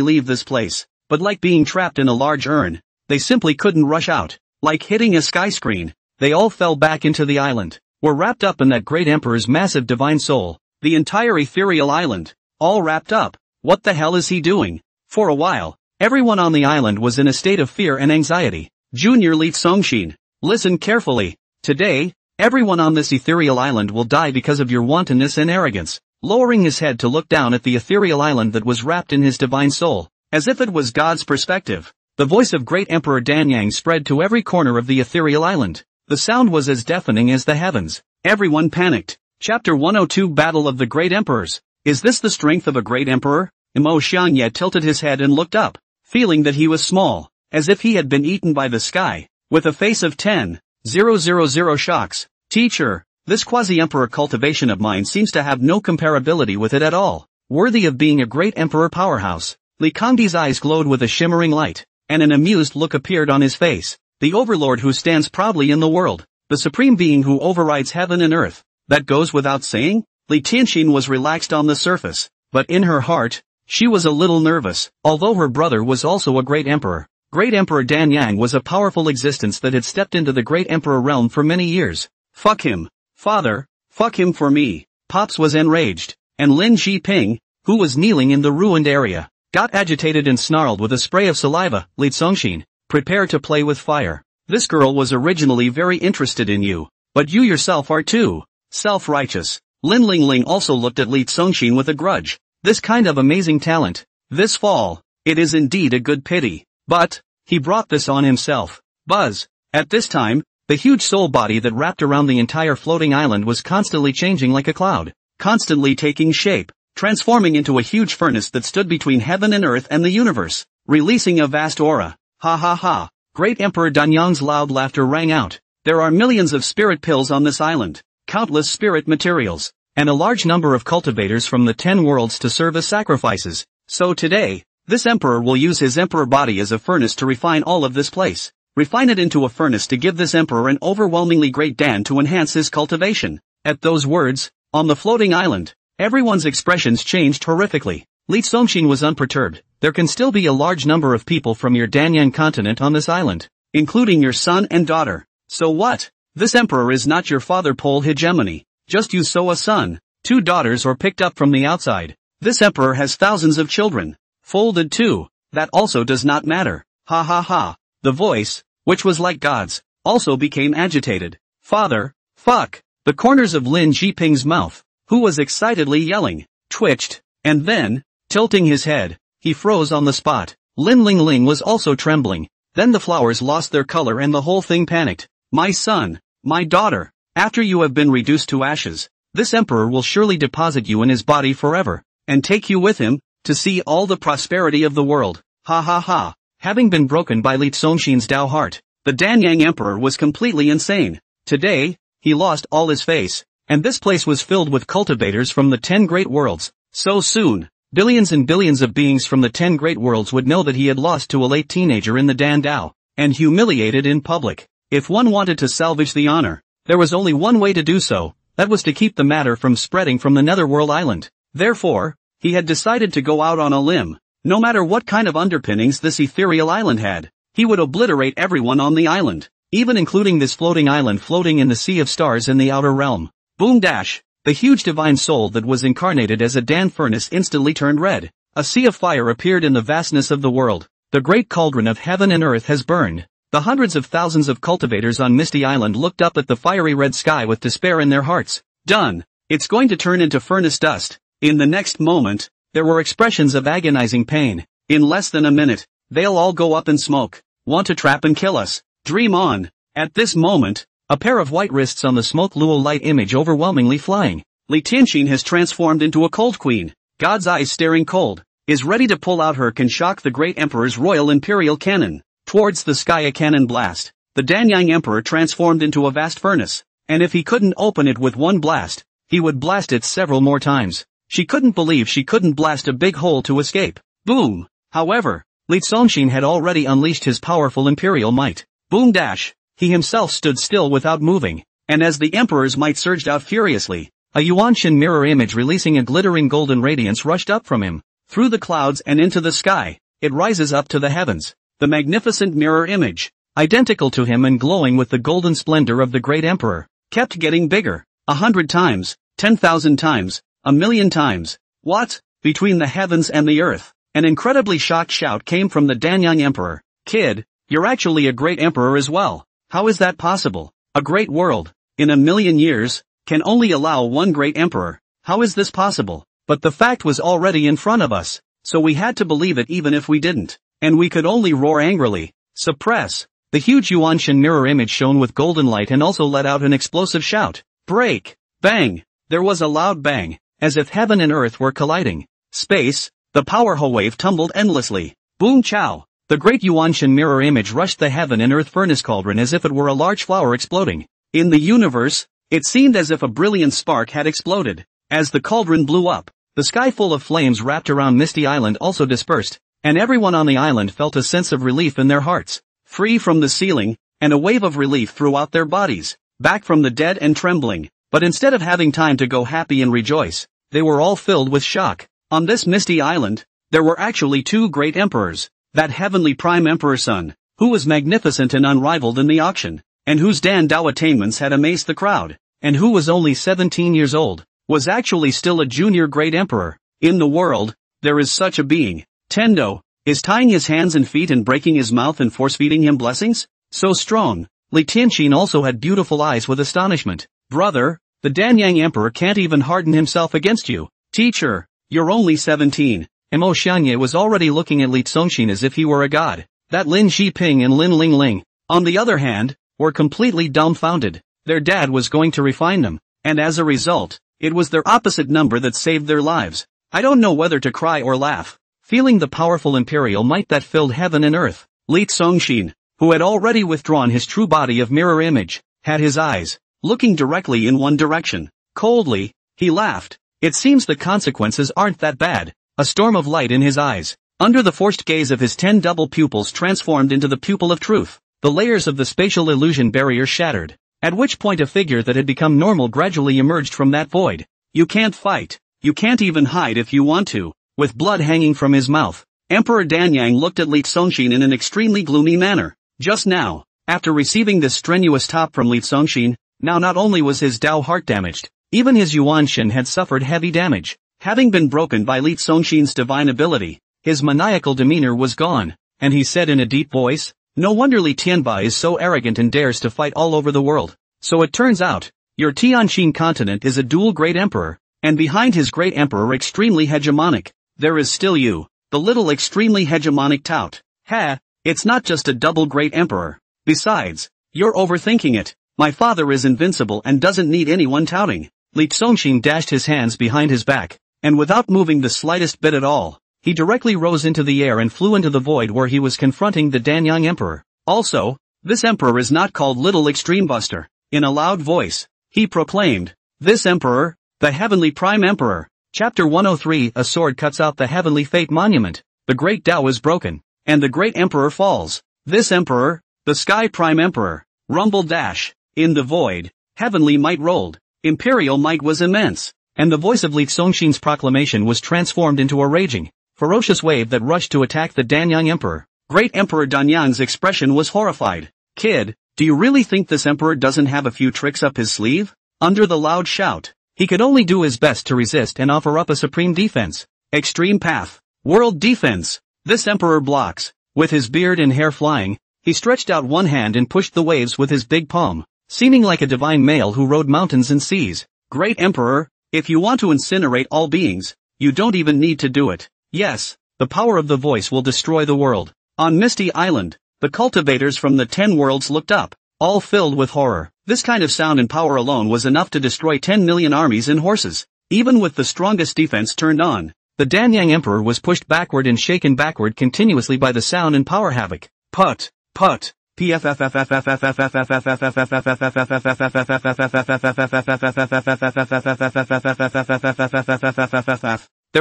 [SPEAKER 1] leave this place, but like being trapped in a large urn, they simply couldn't rush out. Like hitting a sky screen, they all fell back into the island, were wrapped up in that great emperor's massive divine soul, the entire ethereal island, all wrapped up. What the hell is he doing? For a while, everyone on the island was in a state of fear and anxiety. Junior Li Zongxin, listen carefully. Today, everyone on this ethereal island will die because of your wantonness and arrogance. Lowering his head to look down at the ethereal island that was wrapped in his divine soul, as if it was God's perspective, the voice of great Emperor Danyang spread to every corner of the ethereal island. The sound was as deafening as the heavens. Everyone panicked. Chapter 102 Battle of the Great Emperors. Is this the strength of a great emperor? Mo Xiangye tilted his head and looked up, feeling that he was small, as if he had been eaten by the sky, with a face of 10,000 shocks. Teacher, this quasi-emperor cultivation of mine seems to have no comparability with it at all. Worthy of being a great emperor powerhouse. Li Kangdi's eyes glowed with a shimmering light, and an amused look appeared on his face. The overlord who stands proudly in the world, the supreme being who overrides heaven and earth. That goes without saying? Li Tianxin was relaxed on the surface, but in her heart, she was a little nervous. Although her brother was also a great emperor, Great Emperor Danyang was a powerful existence that had stepped into the great emperor realm for many years. Fuck him. Father, fuck him for me. Pops was enraged, and Lin Jiping, who was kneeling in the ruined area, got agitated and snarled with a spray of saliva. Li Zongxin, prepare to play with fire. This girl was originally very interested in you, but you yourself are too self-righteous. Lin Lingling also looked at Li Zongxin with a grudge. This kind of amazing talent, this fall, it is indeed a good pity. But, he brought this on himself. Buzz. At this time, the huge soul body that wrapped around the entire floating island was constantly changing like a cloud, constantly taking shape, transforming into a huge furnace that stood between heaven and earth and the universe, releasing a vast aura. Ha ha ha. Great Emperor Danyang's loud laughter rang out. There are millions of spirit pills on this island, countless spirit materials, and a large number of cultivators from the 10 worlds to serve as sacrifices. So today, this emperor will use his emperor body as a furnace to refine all of this place. Refine it into a furnace to give this emperor an overwhelmingly great dan to enhance his cultivation. At those words, on the floating island, everyone's expressions changed horrifically. Li Zongxin was unperturbed. There can still be a large number of people from your Danyang continent on this island, including your son and daughter. So what? This emperor is not your father pole hegemony. Just you so a son, 2 daughters or picked up from the outside. This emperor has thousands of children. Folded too. That also does not matter. Ha ha ha. The voice, which was like God's, also became agitated. Father, fuck. The corners of Lin Jiping's mouth, who was excitedly yelling, twitched, and then, tilting his head, he froze on the spot. Lin Lingling was also trembling. Then the flowers lost their color and the whole thing panicked. My son, my daughter, after you have been reduced to ashes, this emperor will surely deposit you in his body forever, and take you with him, to see all the prosperity of the world. Ha ha ha. Having been broken by Li Zongxin's Tao heart, the Danyang emperor was completely insane. Today, he lost all his face, and this place was filled with cultivators from the 10 great worlds. So soon, billions and billions of beings from the 10 great worlds would know that he had lost to a late teenager in the Dan Dao, and humiliated in public. If one wanted to salvage the honor, there was only one way to do so, that was to keep the matter from spreading from the Netherworld Island. Therefore, he had decided to go out on a limb. No matter what kind of underpinnings this ethereal island had, he would obliterate everyone on the island, even including this floating island floating in the sea of stars in the outer realm. Boom dash! The huge divine soul that was incarnated as a Dan furnace instantly turned red. A sea of fire appeared in the vastness of the world. The great cauldron of heaven and earth has burned. The hundreds of thousands of cultivators on Misty Island looked up at the fiery red sky with despair in their hearts. Done! It's going to turn into furnace dust. In the next moment, there were expressions of agonizing pain. In less than a minute, they'll all go up in smoke. Want to trap and kill us? Dream on! At this moment, a pair of white wrists on the smoke luo light image overwhelmingly flying. Li Tianxin has transformed into a cold queen. God's eyes staring cold, is ready to pull out her can shock the great emperor's royal imperial cannon. Towards the sky a cannon blast. The Danyang emperor transformed into a vast furnace, and if he couldn't open it with one blast, he would blast it several more times. She couldn't believe she couldn't blast a big hole to escape. Boom! However, Li Zongxin had already unleashed his powerful imperial might. Boom dash! He himself stood still without moving, and as the emperor's might surged out furiously, a Yuanshan mirror image releasing a glittering golden radiance rushed up from him, through the clouds and into the sky. It rises up to the heavens. The magnificent mirror image, identical to him and glowing with the golden splendor of the great emperor, kept getting bigger. 100 times, 10,000 times, 1,000,000 times. What? Between the heavens and the earth, an incredibly shocked shout came from the Danyang emperor. Kid, you're actually a great emperor as well. How is that possible? A great world, in 1,000,000 years, can only allow one great emperor. How is this possible? But the fact was already in front of us, so we had to believe it even if we didn't. And we could only roar angrily. Suppress. The huge Yuanshan mirror image shone with golden light and also let out an explosive shout. Break! Bang! There was a loud bang, as if heaven and earth were colliding. Space, the power wave tumbled endlessly. Boom chow! The great Yuanshan mirror image rushed the heaven and earth furnace cauldron as if it were a large flower exploding. In the universe, it seemed as if a brilliant spark had exploded. As the cauldron blew up, the sky full of flames wrapped around Misty Island also dispersed, and everyone on the island felt a sense of relief in their hearts. Free from the ceiling, and a wave of relief throughout their bodies, back from the dead and trembling. But instead of having time to go happy and rejoice, they were all filled with shock. On this Misty Island, there were actually 2 great emperors. That heavenly prime emperor son, who was magnificent and unrivaled in the auction, and whose Dan Dao attainments had amazed the crowd, and who was only 17 years old, was actually still a junior great emperor. In the world, there is such a being. Tendo, is tying his hands and feet and breaking his mouth and force-feeding him blessings? So strong. Li Tianxin also had beautiful eyes with astonishment. Brother, the Danyang emperor can't even harden himself against you. Teacher, you're only 17. Mo Xianye was already looking at Li Zongxin as if he were a god. That Lin Shiping and Lin Lingling, on the other hand, were completely dumbfounded. Their dad was going to refine them, and as a result, it was their opposite number that saved their lives. I don't know whether to cry or laugh. Feeling the powerful imperial might that filled heaven and earth, Li Zongxin, who had already withdrawn his true body of mirror image, had his eyes looking directly in one direction. Coldly, he laughed. It seems the consequences aren't that bad. A storm of light in his eyes, under the forced gaze of his 10 double pupils transformed into the pupil of truth. The layers of the spatial illusion barrier shattered, at which point a figure that had become normal gradually emerged from that void. You can't fight. You can't even hide if you want to. With blood hanging from his mouth, Emperor Danyang looked at Li Zongxin in an extremely gloomy manner. Just now, after receiving this strenuous top from Li Zongxin, now not only was his Dao heart damaged, even his Yuanshan had suffered heavy damage. Having been broken by Li Zongxin's divine ability, his maniacal demeanor was gone, and he said in a deep voice, "No wonder Li Tianba is so arrogant and dares to fight all over the world. So it turns out, your Tianqin continent is a dual great emperor, and behind his great emperor extremely hegemonic, there is still you, the little extremely hegemonic tout. Ha, it's not just a double great emperor. Besides, You're overthinking it. My father is invincible and doesn't need anyone touting. Li Zongxin dashed his hands behind his back, and without moving the slightest bit at all, he directly rose into the air and flew into the void where he was confronting the Danyang Emperor. Also, this emperor is not called Little Extreme Buster. In a loud voice, he proclaimed, "This emperor, the Heavenly Prime Emperor." Chapter 103. A sword cuts out the Heavenly Fate Monument. The Great Tao is broken, and the Great Emperor falls. This emperor, the Sky Prime Emperor, rumbled dash. In the void, heavenly might rolled, imperial might was immense, and the voice of Li Zongxin's proclamation was transformed into a raging, ferocious wave that rushed to attack the Danyang Emperor. Great Emperor Danyang's expression was horrified. "Kid, do you really think this emperor doesn't have a few tricks up his sleeve?" Under the loud shout, he could only do his best to resist and offer up a supreme defense. Extreme path. World defense. This emperor blocks. With his beard and hair flying, he stretched out one hand and pushed the waves with his big palm, seeming like a divine male who rode mountains and seas. Great Emperor, if you want to incinerate all beings, you don't even need to do it. Yes, the power of the voice will destroy the world. On Misty Island, the cultivators from the 10 worlds looked up, all filled with horror. This kind of sound and power alone was enough to destroy 10 million armies and horses. Even with the strongest defense turned on, the Danyang Emperor was pushed backward and shaken backward continuously by the sound and power havoc. Put, put. There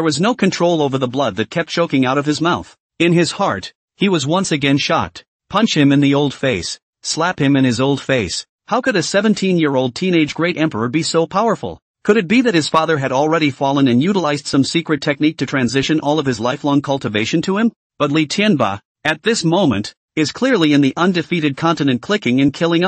[SPEAKER 1] was no control over the blood that kept choking out of his mouth. In his heart, he was once again shocked. Punch him in the old face. Slap him in his old face. How could a 17-year-old teenage great emperor be so powerful? Could it be that his father had already fallen and utilized some secret technique to transition all of his lifelong cultivation to him? But Li Tianba, at this moment, is clearly in the undefeated continent clicking and killing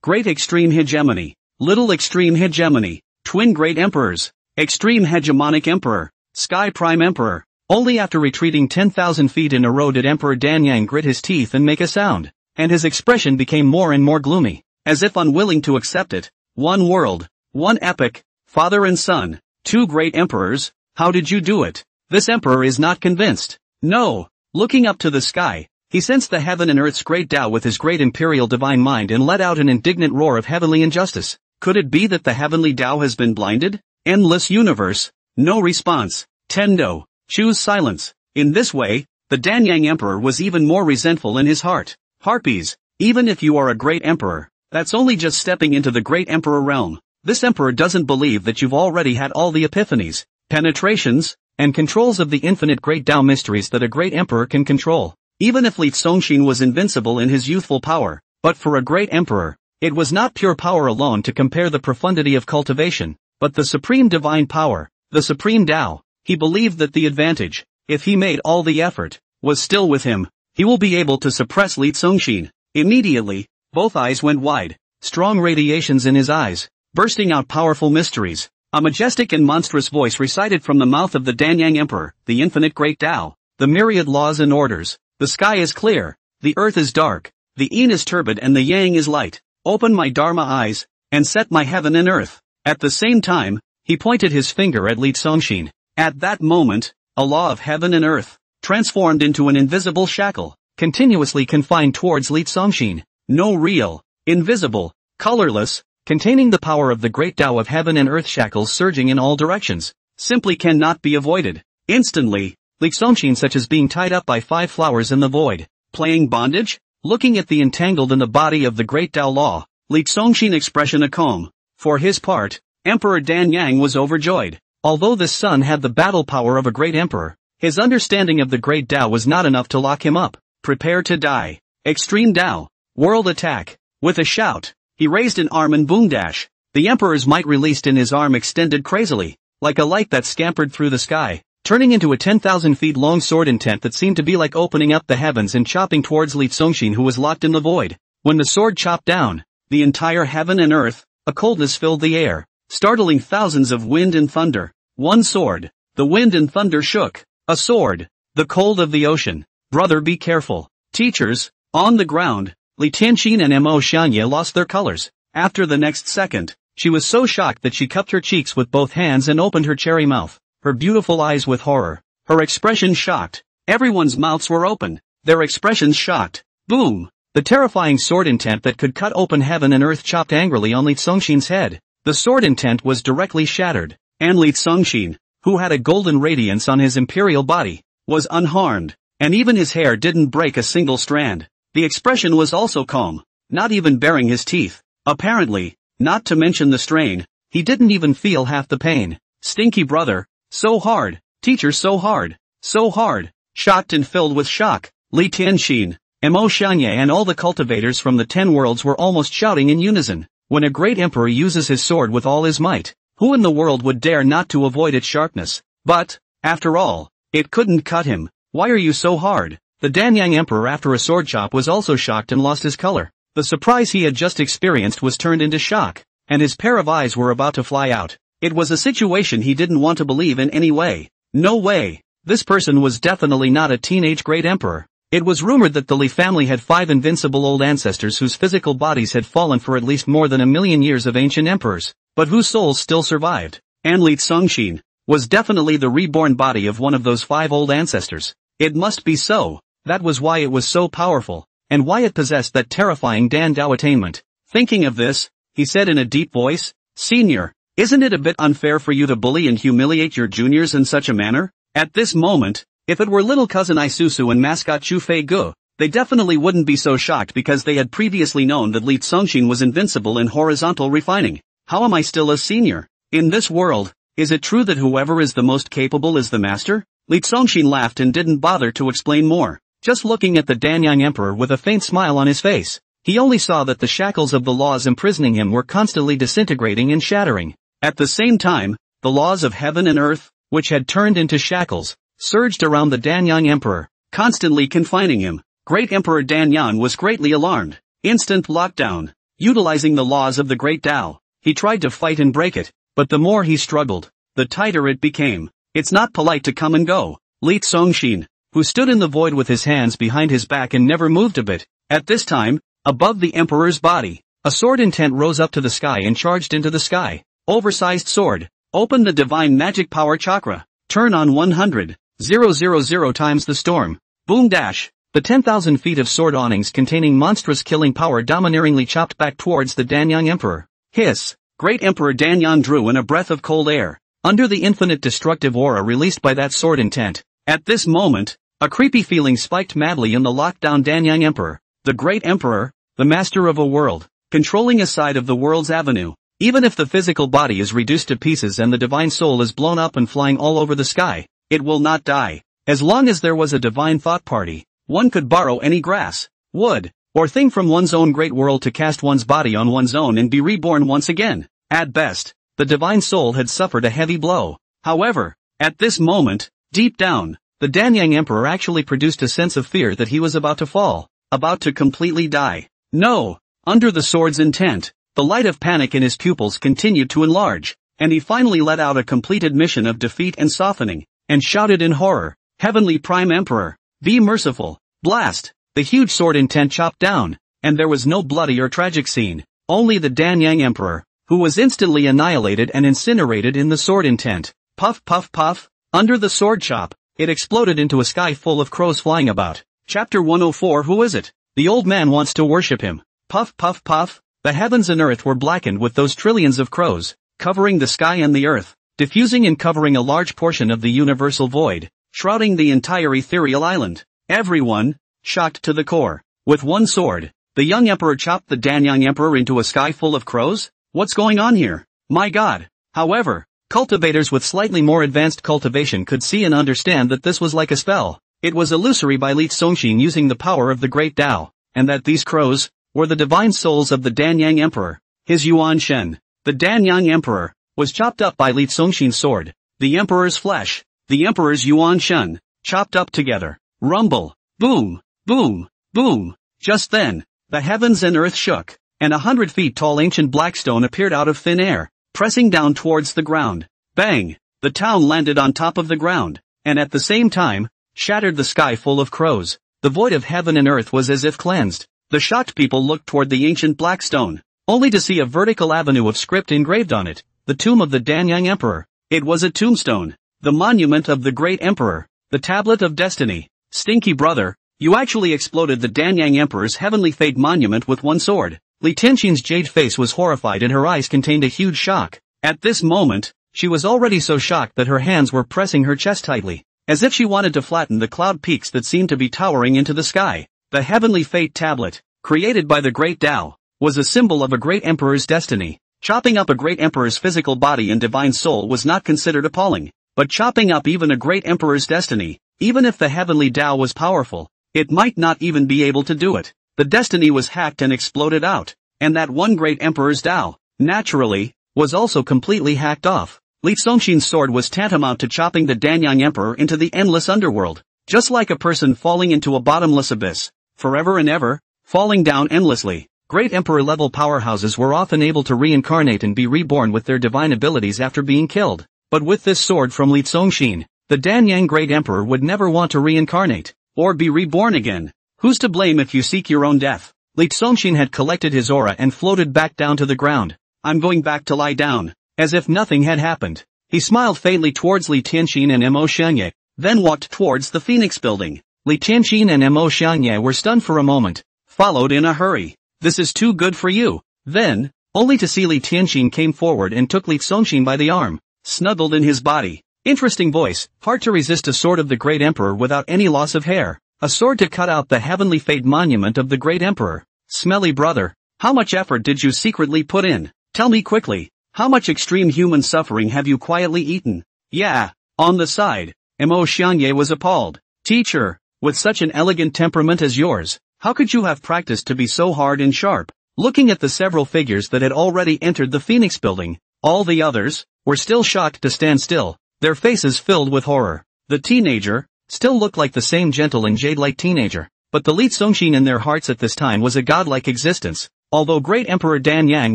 [SPEAKER 1] Great Extreme Hegemony. Little Extreme Hegemony. Twin Great Emperors. Extreme Hegemonic Emperor. Sky Prime Emperor. Only after retreating 10,000 feet in a row did Emperor Danyang grit his teeth and make a sound, and his expression became more and more gloomy, as if unwilling to accept it. One world. One epic. Father and son. Two great emperors. How did you do it? This emperor is not convinced. No. Looking up to the sky, he sensed the heaven and earth's great Tao with his great imperial divine mind and let out an indignant roar of heavenly injustice. Could it be that the heavenly Tao has been blinded? Endless universe. No response. Tendo. Choose silence. In this way, the Danyang Emperor was even more resentful in his heart. Harpies. Even if you are a great emperor, that's only just stepping into the great emperor realm. This emperor doesn't believe that you've already had all the epiphanies, penetrations, and controls of the infinite great Tao mysteries that a great emperor can control. Even if Li Zongxin was invincible in his youthful power, but for a great emperor, it was not pure power alone to compare the profundity of cultivation, but the supreme divine power, the supreme Tao. He believed that the advantage, if he made all the effort, was still with him. He will be able to suppress Li Zongxin. Immediately, both eyes went wide, strong radiations in his eyes, bursting out powerful mysteries. A majestic and monstrous voice recited from the mouth of the Danyang Emperor, the infinite great Tao, the myriad laws and orders. The sky is clear, the earth is dark, the yin is turbid and the yang is light. Open my Dharma eyes, and set my heaven and earth. At the same time, he pointed his finger at Li Zongxin. At that moment, a law of heaven and earth, transformed into an invisible shackle, continuously confined towards Li Zongxin. No real, invisible, colorless, containing the power of the great Tao of heaven and earth shackles surging in all directions, simply cannot be avoided. Instantly, Li Zongxin such as being tied up by 5 flowers in the void, playing bondage, looking at the entangled in the body of the great Tao law, Li Zongxin expression a calm. For his part, Emperor Danyang was overjoyed. Although this son had the battle power of a great emperor, his understanding of the great Tao was not enough to lock him up. Prepare to die. Extreme Tao. World attack. With a shout, he raised an arm and boom dash. The emperor's might released in his arm extended crazily, like a light that scampered through the sky, turning into a 10,000 feet long sword intent that seemed to be like opening up the heavens and chopping towards Li Zongxin who was locked in the void. When the sword chopped down, the entire heaven and earth, a coldness filled the air, startling thousands of wind and thunder. One sword. The wind and thunder shook. A sword. The cold of the ocean. Brother, be careful. Teachers. On the ground, Li Tianxin and Mo Xianye lost their colors. After the next second, she was so shocked that she cupped her cheeks with both hands and opened her cherry mouth, her beautiful eyes with horror. Her expression shocked. Everyone's mouths were open. Their expressions shocked. Boom. The terrifying sword intent that could cut open heaven and earth chopped angrily on Li Songshin's head. The sword intent was directly shattered, and Li Songshin, who had a golden radiance on his imperial body, was unharmed, and even his hair didn't break a single strand. The expression was also calm, not even baring his teeth. Apparently, not to mention the strain, he didn't even feel half the pain. Stinky brother, so hard, teacher so hard, so hard. Shocked and filled with shock, Li Tianxin, Mo Xianye and all the cultivators from the 10 worlds were almost shouting in unison. When a great emperor uses his sword with all his might, who in the world would dare not to avoid its sharpness? But, after all, it couldn't cut him. Why are you so hard? The Danyang emperor after a sword chop was also shocked and lost his color. The surprise he had just experienced was turned into shock, and his pair of eyes were about to fly out. It was a situation he didn't want to believe in any way. No way. This person was definitely not a teenage great emperor. It was rumored that the Li family had 5 invincible old ancestors whose physical bodies had fallen for at least more than 1,000,000 years of ancient emperors, but whose souls still survived. And Li Songshin was definitely the reborn body of one of those 5 old ancestors. It must be so. That was why it was so powerful, and why it possessed that terrifying Dan Dao attainment. Thinking of this, he said in a deep voice, "Senior, isn't it a bit unfair for you to bully and humiliate your juniors in such a manner?" At this moment, if it were little cousin Isusu and mascot Chu Fei Gu, they definitely wouldn't be so shocked because they had previously known that Li Songshin was invincible in horizontal refining. How am I still a senior? In this world, is it true that whoever is the most capable is the master? Li Songshin laughed and didn't bother to explain more. Just looking at the Danyang emperor with a faint smile on his face, he only saw that the shackles of the laws imprisoning him were constantly disintegrating and shattering. At the same time, the laws of heaven and earth, which had turned into shackles, surged around the Danyang emperor, constantly confining him. Great Emperor Danyang was greatly alarmed. Instant lockdown. Utilizing the laws of the Great Tao, he tried to fight and break it, but the more he struggled, the tighter it became. It's not polite to come and go. Li Songshin, who stood in the void with his hands behind his back and never moved a bit. At this time, above the emperor's body, a sword intent rose up to the sky and charged into the sky. Oversized sword. Open the divine magic power chakra. Turn on 100,000 times the storm. Boom dash. The 10,000 feet of sword awnings containing monstrous killing power domineeringly chopped back towards the Danyang emperor. Hiss. Great Emperor Danyang drew in a breath of cold air, under the infinite destructive aura released by that sword intent. At this moment, a creepy feeling spiked madly in the lockdown Danyang emperor. The great emperor, the master of a world, controlling a side of the world's avenue. Even if the physical body is reduced to pieces and the divine soul is blown up and flying all over the sky, it will not die. As long as there was a divine thought party, one could borrow any grass, wood, or thing from one's own great world to cast one's body on one's own and be reborn once again. At best, the divine soul had suffered a heavy blow. However, at this moment, deep down, the Danyang emperor actually produced a sense of fear that he was about to fall, about to completely die. No! Under the sword's intent, the light of panic in his pupils continued to enlarge, and he finally let out a complete admission of defeat and softening, and shouted in horror, "Heavenly Prime Emperor, be merciful." Blast! The huge sword intent chopped down, and there was no bloody or tragic scene, only the Danyang emperor, who was instantly annihilated and incinerated in the sword intent. Puff puff puff, under the sword chop, it exploded into a sky full of crows flying about. Chapter 104. Who is it? The old man wants to worship him. Puff puff puff. The heavens and earth were blackened with those trillions of crows, covering the sky and the earth, diffusing and covering a large portion of the universal void, shrouding the entire ethereal island. Everyone, shocked to the core. With one sword, the young emperor chopped the Danyang emperor into a sky full of crows? What's going on here? My god! However, cultivators with slightly more advanced cultivation could see and understand that this was like a spell. It was illusory by Li Songshin using the power of the Great Tao, and that these crows were the divine souls of the Danyang emperor. His Yuan Shen, the Danyang emperor, was chopped up by Li Songshin's sword. The emperor's flesh, the emperor's Yuan Shen, chopped up together. Rumble. Boom. Boom. Boom. Just then, the heavens and earth shook, and 100 feet tall ancient black stone appeared out of thin air, pressing down towards the ground. Bang! The town landed on top of the ground, and at the same time, shattered the sky full of crows. The void of heaven and earth was as if cleansed. The shocked people looked toward the ancient black stone, only to see a vertical avenue of script engraved on it, the tomb of the Danyang emperor. It was a tombstone, the monument of the great emperor, the tablet of destiny. Stinky brother, You actually exploded the Danyang Emperor's heavenly fate monument with one sword. Li Tianxin's jade face was horrified and her eyes contained a huge shock. At this moment, she was already so shocked that her hands were pressing her chest tightly, as if she wanted to flatten the cloud peaks that seemed to be towering into the sky. The heavenly fate tablet, created by the great Tao, was a symbol of a great emperor's destiny. Chopping up a great emperor's physical body and divine soul was not considered appalling, but chopping up even a great emperor's destiny, even if the heavenly Tao was powerful, it might not even be able to do it. The destiny was hacked and exploded out, and that one great emperor's Tao, naturally, was also completely hacked off. Li Zongxin's sword was tantamount to chopping the Danyang Emperor into the endless underworld, just like a person falling into a bottomless abyss, forever and ever, falling down endlessly. Great emperor-level powerhouses were often able to reincarnate and be reborn with their divine abilities after being killed, but with this sword from Li Zongxin, the Danyang Great Emperor would never want to reincarnate, or be reborn again. Who's to blame if you seek your own death? Li Zongxin had collected his aura and floated back down to the ground. I'm going back to lie down. As if nothing had happened. He smiled faintly towards Li Tianxin and Mo Xianye, then walked towards the Phoenix building. Li Tianxin and Mo Xianye were stunned for a moment, followed in a hurry. This is too good for you. Then, only to see Li Tianxin came forward and took Li Zongxin by the arm, snuggled in his body. Interesting voice, hard to resist a sword of the great emperor without any loss of hair. A sword to cut out the heavenly fate monument of the great emperor. Smelly brother, how much effort did you secretly put in? Tell me quickly. How much extreme human suffering have you quietly eaten? Yeah, on the side, Mo Xianye was appalled. Teacher, with such an elegant temperament as yours, how could you have practiced to be so hard and sharp? Looking at the several figures that had already entered the Phoenix building, all the others were still shocked to stand still, their faces filled with horror. The teenager still looked like the same gentle and jade-like teenager, but the Li Zongxin in their hearts at this time was a godlike existence, although Great Emperor Danyang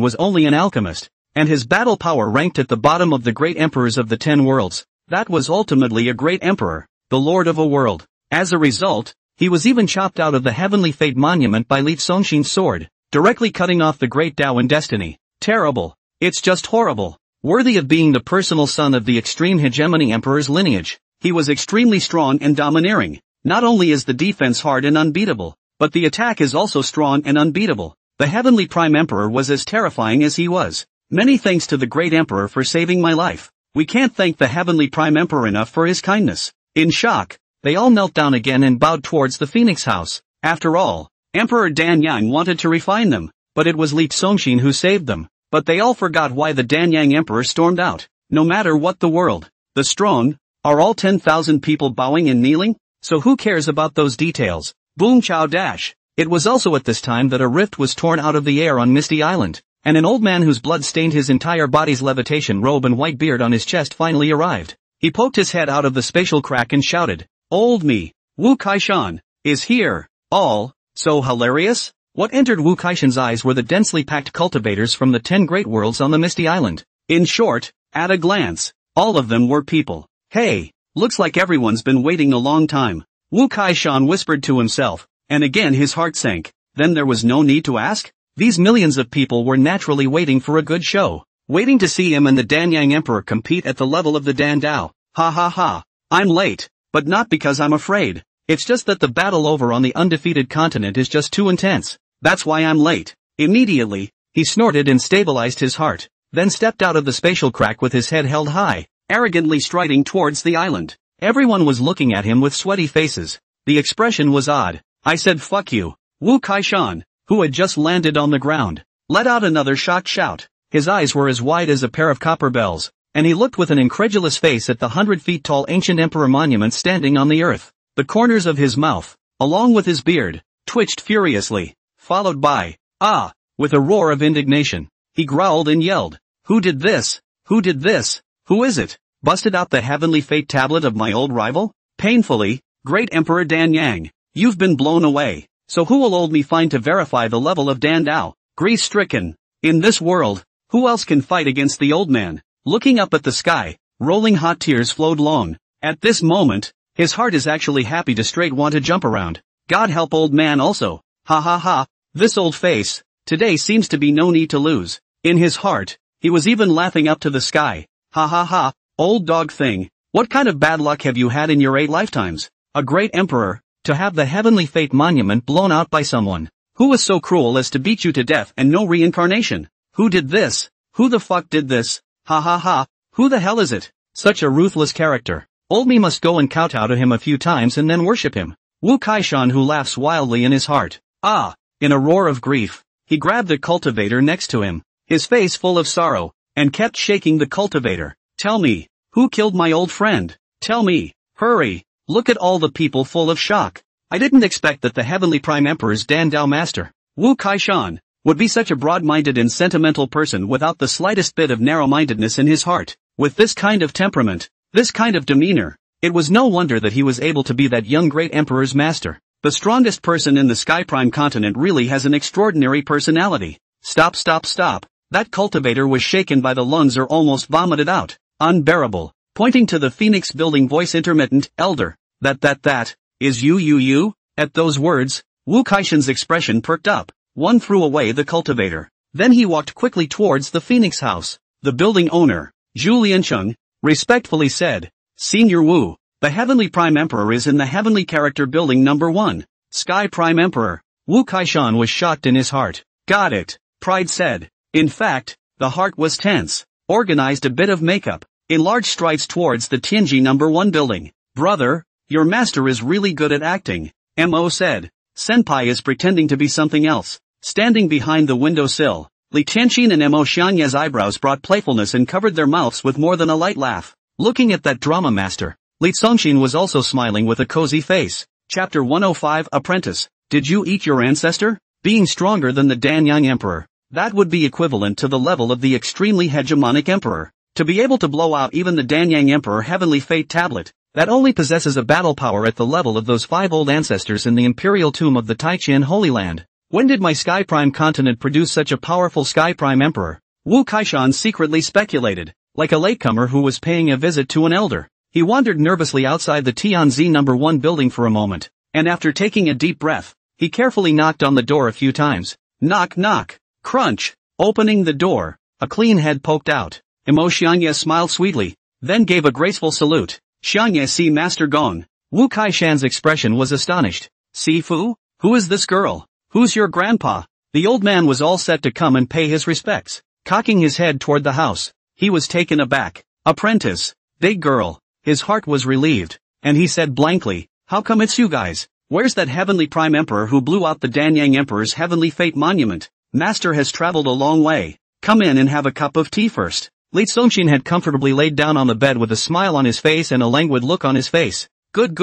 [SPEAKER 1] was only an alchemist, and his battle power ranked at the bottom of the great emperors of the 10 worlds. That was ultimately a great emperor, the lord of a world. As a result, he was even chopped out of the heavenly fate monument by Li Zongxin's sword, directly cutting off the great Tao and destiny. Terrible. It's just horrible. Worthy of being the personal son of the extreme hegemony emperor's lineage. He was extremely strong and domineering. Not only is the defense hard and unbeatable, but the attack is also strong and unbeatable. The heavenly prime emperor was as terrifying as he was. Many thanks to the great emperor for saving my life. We can't thank the heavenly prime emperor enough for his kindness. In shock, they all knelt down again and bowed towards the Phoenix house. After all, Emperor Danyang wanted to refine them, but it was Li Zongxin who saved them. But they all forgot why the Danyang emperor stormed out. No matter what the world, the strong, are all 10,000 people bowing and kneeling? So who cares about those details? Boom chow dash. It was also at this time that a rift was torn out of the air on Misty Island, and an old man whose blood stained his entire body's levitation robe and white beard on his chest finally arrived. He poked his head out of the spatial crack and shouted, "Old me, Wu Kaishan, is here." All, so hilarious? What entered Wu Kaishan's eyes were the densely packed cultivators from the 10 great worlds on the Misty Island. In short, at a glance, all of them were people. Hey, looks like everyone's been waiting a long time. Wu Kaishan whispered to himself, and again his heart sank. Then there was no need to ask? These millions of people were naturally waiting for a good show. Waiting to see him and the Danyang Emperor compete at the level of the Dan Dao. Ha ha ha. I'm late, but not because I'm afraid. It's just that the battle over on the undefeated continent is just too intense. That's why I'm late. Immediately, he snorted and stabilized his heart, then stepped out of the spatial crack with his head held high, arrogantly striding towards the island. Everyone was looking at him with sweaty faces. The expression was odd. I said fuck you. Wu Kaishan, who had just landed on the ground, let out another shocked shout. His eyes were as wide as a pair of copper bells, and he looked with an incredulous face at the 100-feet-tall ancient emperor monument standing on the earth. The corners of his mouth, along with his beard, twitched furiously, followed by, "Ah!" with a roar of indignation. He growled and yelled, "Who did this? Who did this? Who is it? Busted out the heavenly fate tablet of my old rival? Painfully, great Emperor Danyang, you've been blown away. So who will old me find to verify the level of Dan Dao? Grief-stricken. In this world, who else can fight against the old man?" Looking up at the sky, rolling hot tears flowed long. At this moment, his heart is actually happy to straight want to jump around. God help old man also. Ha ha ha, this old face, today seems to be no need to lose. In his heart, he was even laughing up to the sky. Ha ha ha, old dog thing, what kind of bad luck have you had in your 8 lifetimes? A great emperor, To have the heavenly fate monument blown out by someone. Who was so cruel as to beat you to death and no reincarnation? Who did this? Who the fuck did this? Ha ha ha, who the hell is it? Such a ruthless character. Old me must go and kowtow to him a few times and then worship him. Wu Kaishan, who laughs wildly in his heart. Ah! In a roar of grief, he grabbed the cultivator next to him, his face full of sorrow, and kept shaking the cultivator. Tell me, who killed my old friend? Tell me, hurry, look at all the people full of shock. I didn't expect that the Heavenly Prime Emperor's Dan Dao master, Wu Kaishan, would be such a broad-minded and sentimental person without the slightest bit of narrow-mindedness in his heart. With this kind of temperament, this kind of demeanor, it was no wonder that he was able to be that young great emperor's master. The strongest person in the Sky Prime continent really has an extraordinary personality. Stop, stop, stop. That cultivator was shaken by the lungs or almost vomited out. Unbearable. Pointing to the Phoenix building, voice intermittent, elder. That, is you? At those words, Wu Kaishan's expression perked up. One threw away the cultivator. Then he walked quickly towards the Phoenix house. The building owner, Zhu Liancheng, respectfully said, Senior Wu, the Heavenly Prime Emperor is in the Heavenly Character Building number 1. Sky Prime Emperor. Wu Kaishan was shocked in his heart. Got it, Pride said. In fact, the heart was tense. Organized a bit of makeup. In large strides towards the Tianji number 1 building. Brother, your master is really good at acting, Mo said. Senpai is pretending to be something else. Standing behind the windowsill, Li Tianxin and Mo Xianye's eyebrows brought playfulness and covered their mouths with more than a light laugh. Looking at that drama master, Li Congxin was also smiling with a cozy face. Chapter 105 Apprentice, did you eat your ancestor? Being stronger than the Danyang Emperor, that would be equivalent to the level of the extremely hegemonic emperor. To be able to blow out even the Danyang Emperor Heavenly Fate tablet, that only possesses a battle power at the level of those 5 old ancestors in the imperial tomb of the Taiqian Holy Land. When did my Sky Prime continent produce such a powerful Sky Prime Emperor? Wu Kaishan secretly speculated, like a latecomer who was paying a visit to an elder. He wandered nervously outside the Tianzi number 1 building for a moment, and after taking a deep breath, he carefully knocked on the door a few times. Knock knock. Crunch. Opening the door, a clean head poked out. Mo Xianye smiled sweetly, then gave a graceful salute. Xianye see Master Gong. Wu Kaishan's expression was astonished. Sifu? Who is this girl? Who's your grandpa? The old man was all set to come and pay his respects. Cocking his head toward the house, he was taken aback. Apprentice. Big girl. His heart was relieved, and he said blankly, how come it's you guys? Where's that Heavenly Prime Emperor who blew out the Danyang Emperor's Heavenly Fate monument? Master has traveled a long way. Come in and have a cup of tea first. Li Congxin had comfortably laid down on the bed with a smile on his face and a languid look on his face. Good.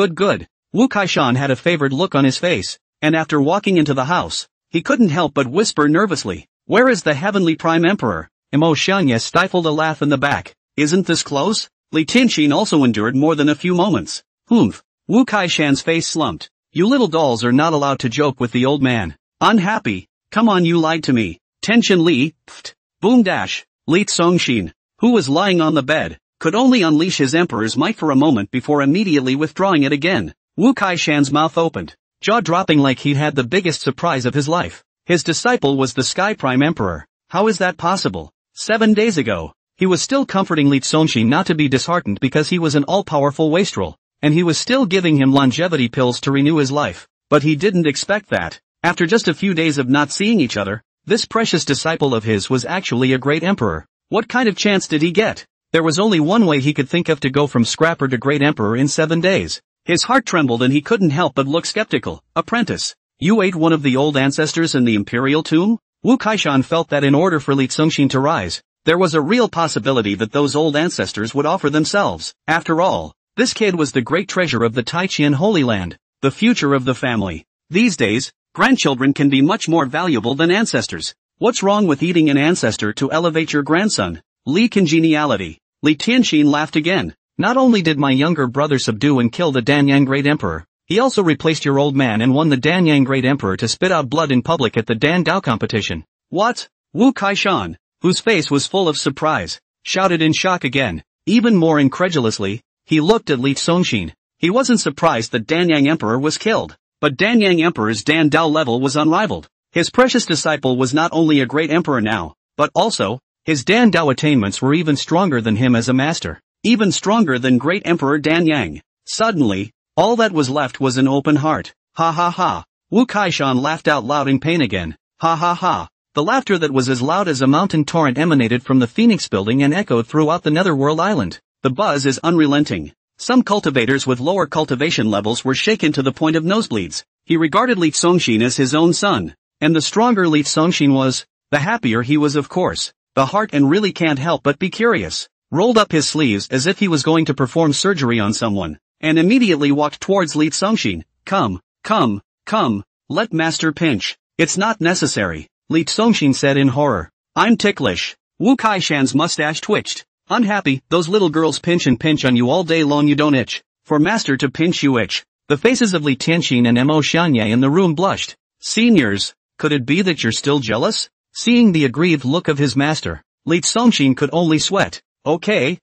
[SPEAKER 1] Wu Kaishan had a favored look on his face, and after walking into the house, he couldn't help but whisper nervously, where is the Heavenly Prime Emperor? Mo Xianye stifled a laugh in the back. Isn't this close? Li Tianxin also endured more than a few moments. Humph. Wu Kaishan's face slumped. You little dolls are not allowed to joke with the old man. Unhappy. Come on, you lied to me. Tension Li. Pft. Boom dash. Li Congxin, who was lying on the bed, could only unleash his emperor's might for a moment before immediately withdrawing it again. Wu Kaishan's mouth opened, jaw dropping like he'd had the biggest surprise of his life. His disciple was the Sky Prime Emperor. How is that possible? 7 days ago, he was still comforting Li Congxin not to be disheartened because he was an all-powerful wastrel, and he was still giving him longevity pills to renew his life. But he didn't expect that, after just a few days of not seeing each other, this precious disciple of his was actually a great emperor. What kind of chance did he get? There was only one way he could think of to go from scrapper to great emperor in 7 days. His heart trembled and he couldn't help but look skeptical. Apprentice, you ate one of the old ancestors in the imperial tomb? Wu Kaishan felt that in order for Li Congxin to rise, there was a real possibility that those old ancestors would offer themselves. After all, this kid was the great treasure of the Taiqian Holy Land, the future of the family. These days, grandchildren can be much more valuable than ancestors. What's wrong with eating an ancestor to elevate your grandson? Li congeniality. Li Tianxin laughed again. Not only did my younger brother subdue and kill the Danyang Great Emperor, he also replaced your old man and won the Danyang Great Emperor to spit out blood in public at the Dan Dao competition. What? Wu Kaishan, whose face was full of surprise, shouted in shock again. Even more incredulously, he looked at Li Congxin. He wasn't surprised that Danyang Emperor was killed, but Danyang Emperor's Dan Dao level was unrivaled. His precious disciple was not only a great emperor now, but also, his Dan Dao attainments were even stronger than him as a master, even stronger than great Emperor Danyang. Suddenly, All that was left was an open heart. Ha ha ha. Wu Kaishan laughed out loud in pain again. Ha ha ha. The laughter that was as loud as a mountain torrent emanated from the Phoenix building and echoed throughout the Netherworld Island. The buzz is unrelenting. Some cultivators with lower cultivation levels were shaken to the point of nosebleeds. He regarded Li Songshin as his own son. And the stronger Li Songshin was, the happier he was, of course. The heart and really can't help but be curious. Rolled up his sleeves as if he was going to perform surgery on someone, and immediately walked towards Li Songshin. Come, let master pinch. It's not necessary, Li Songshin said in horror. I'm ticklish. Wu Kaishan's mustache twitched. Unhappy, those little girls pinch and pinch on you all day long, you don't itch. For master to pinch you itch. The faces of Li Tianxin and Mo Xianye in the room blushed. Seniors, could it be that you're still jealous? Seeing the aggrieved look of his master, Li Songshin could only sweat. Okay,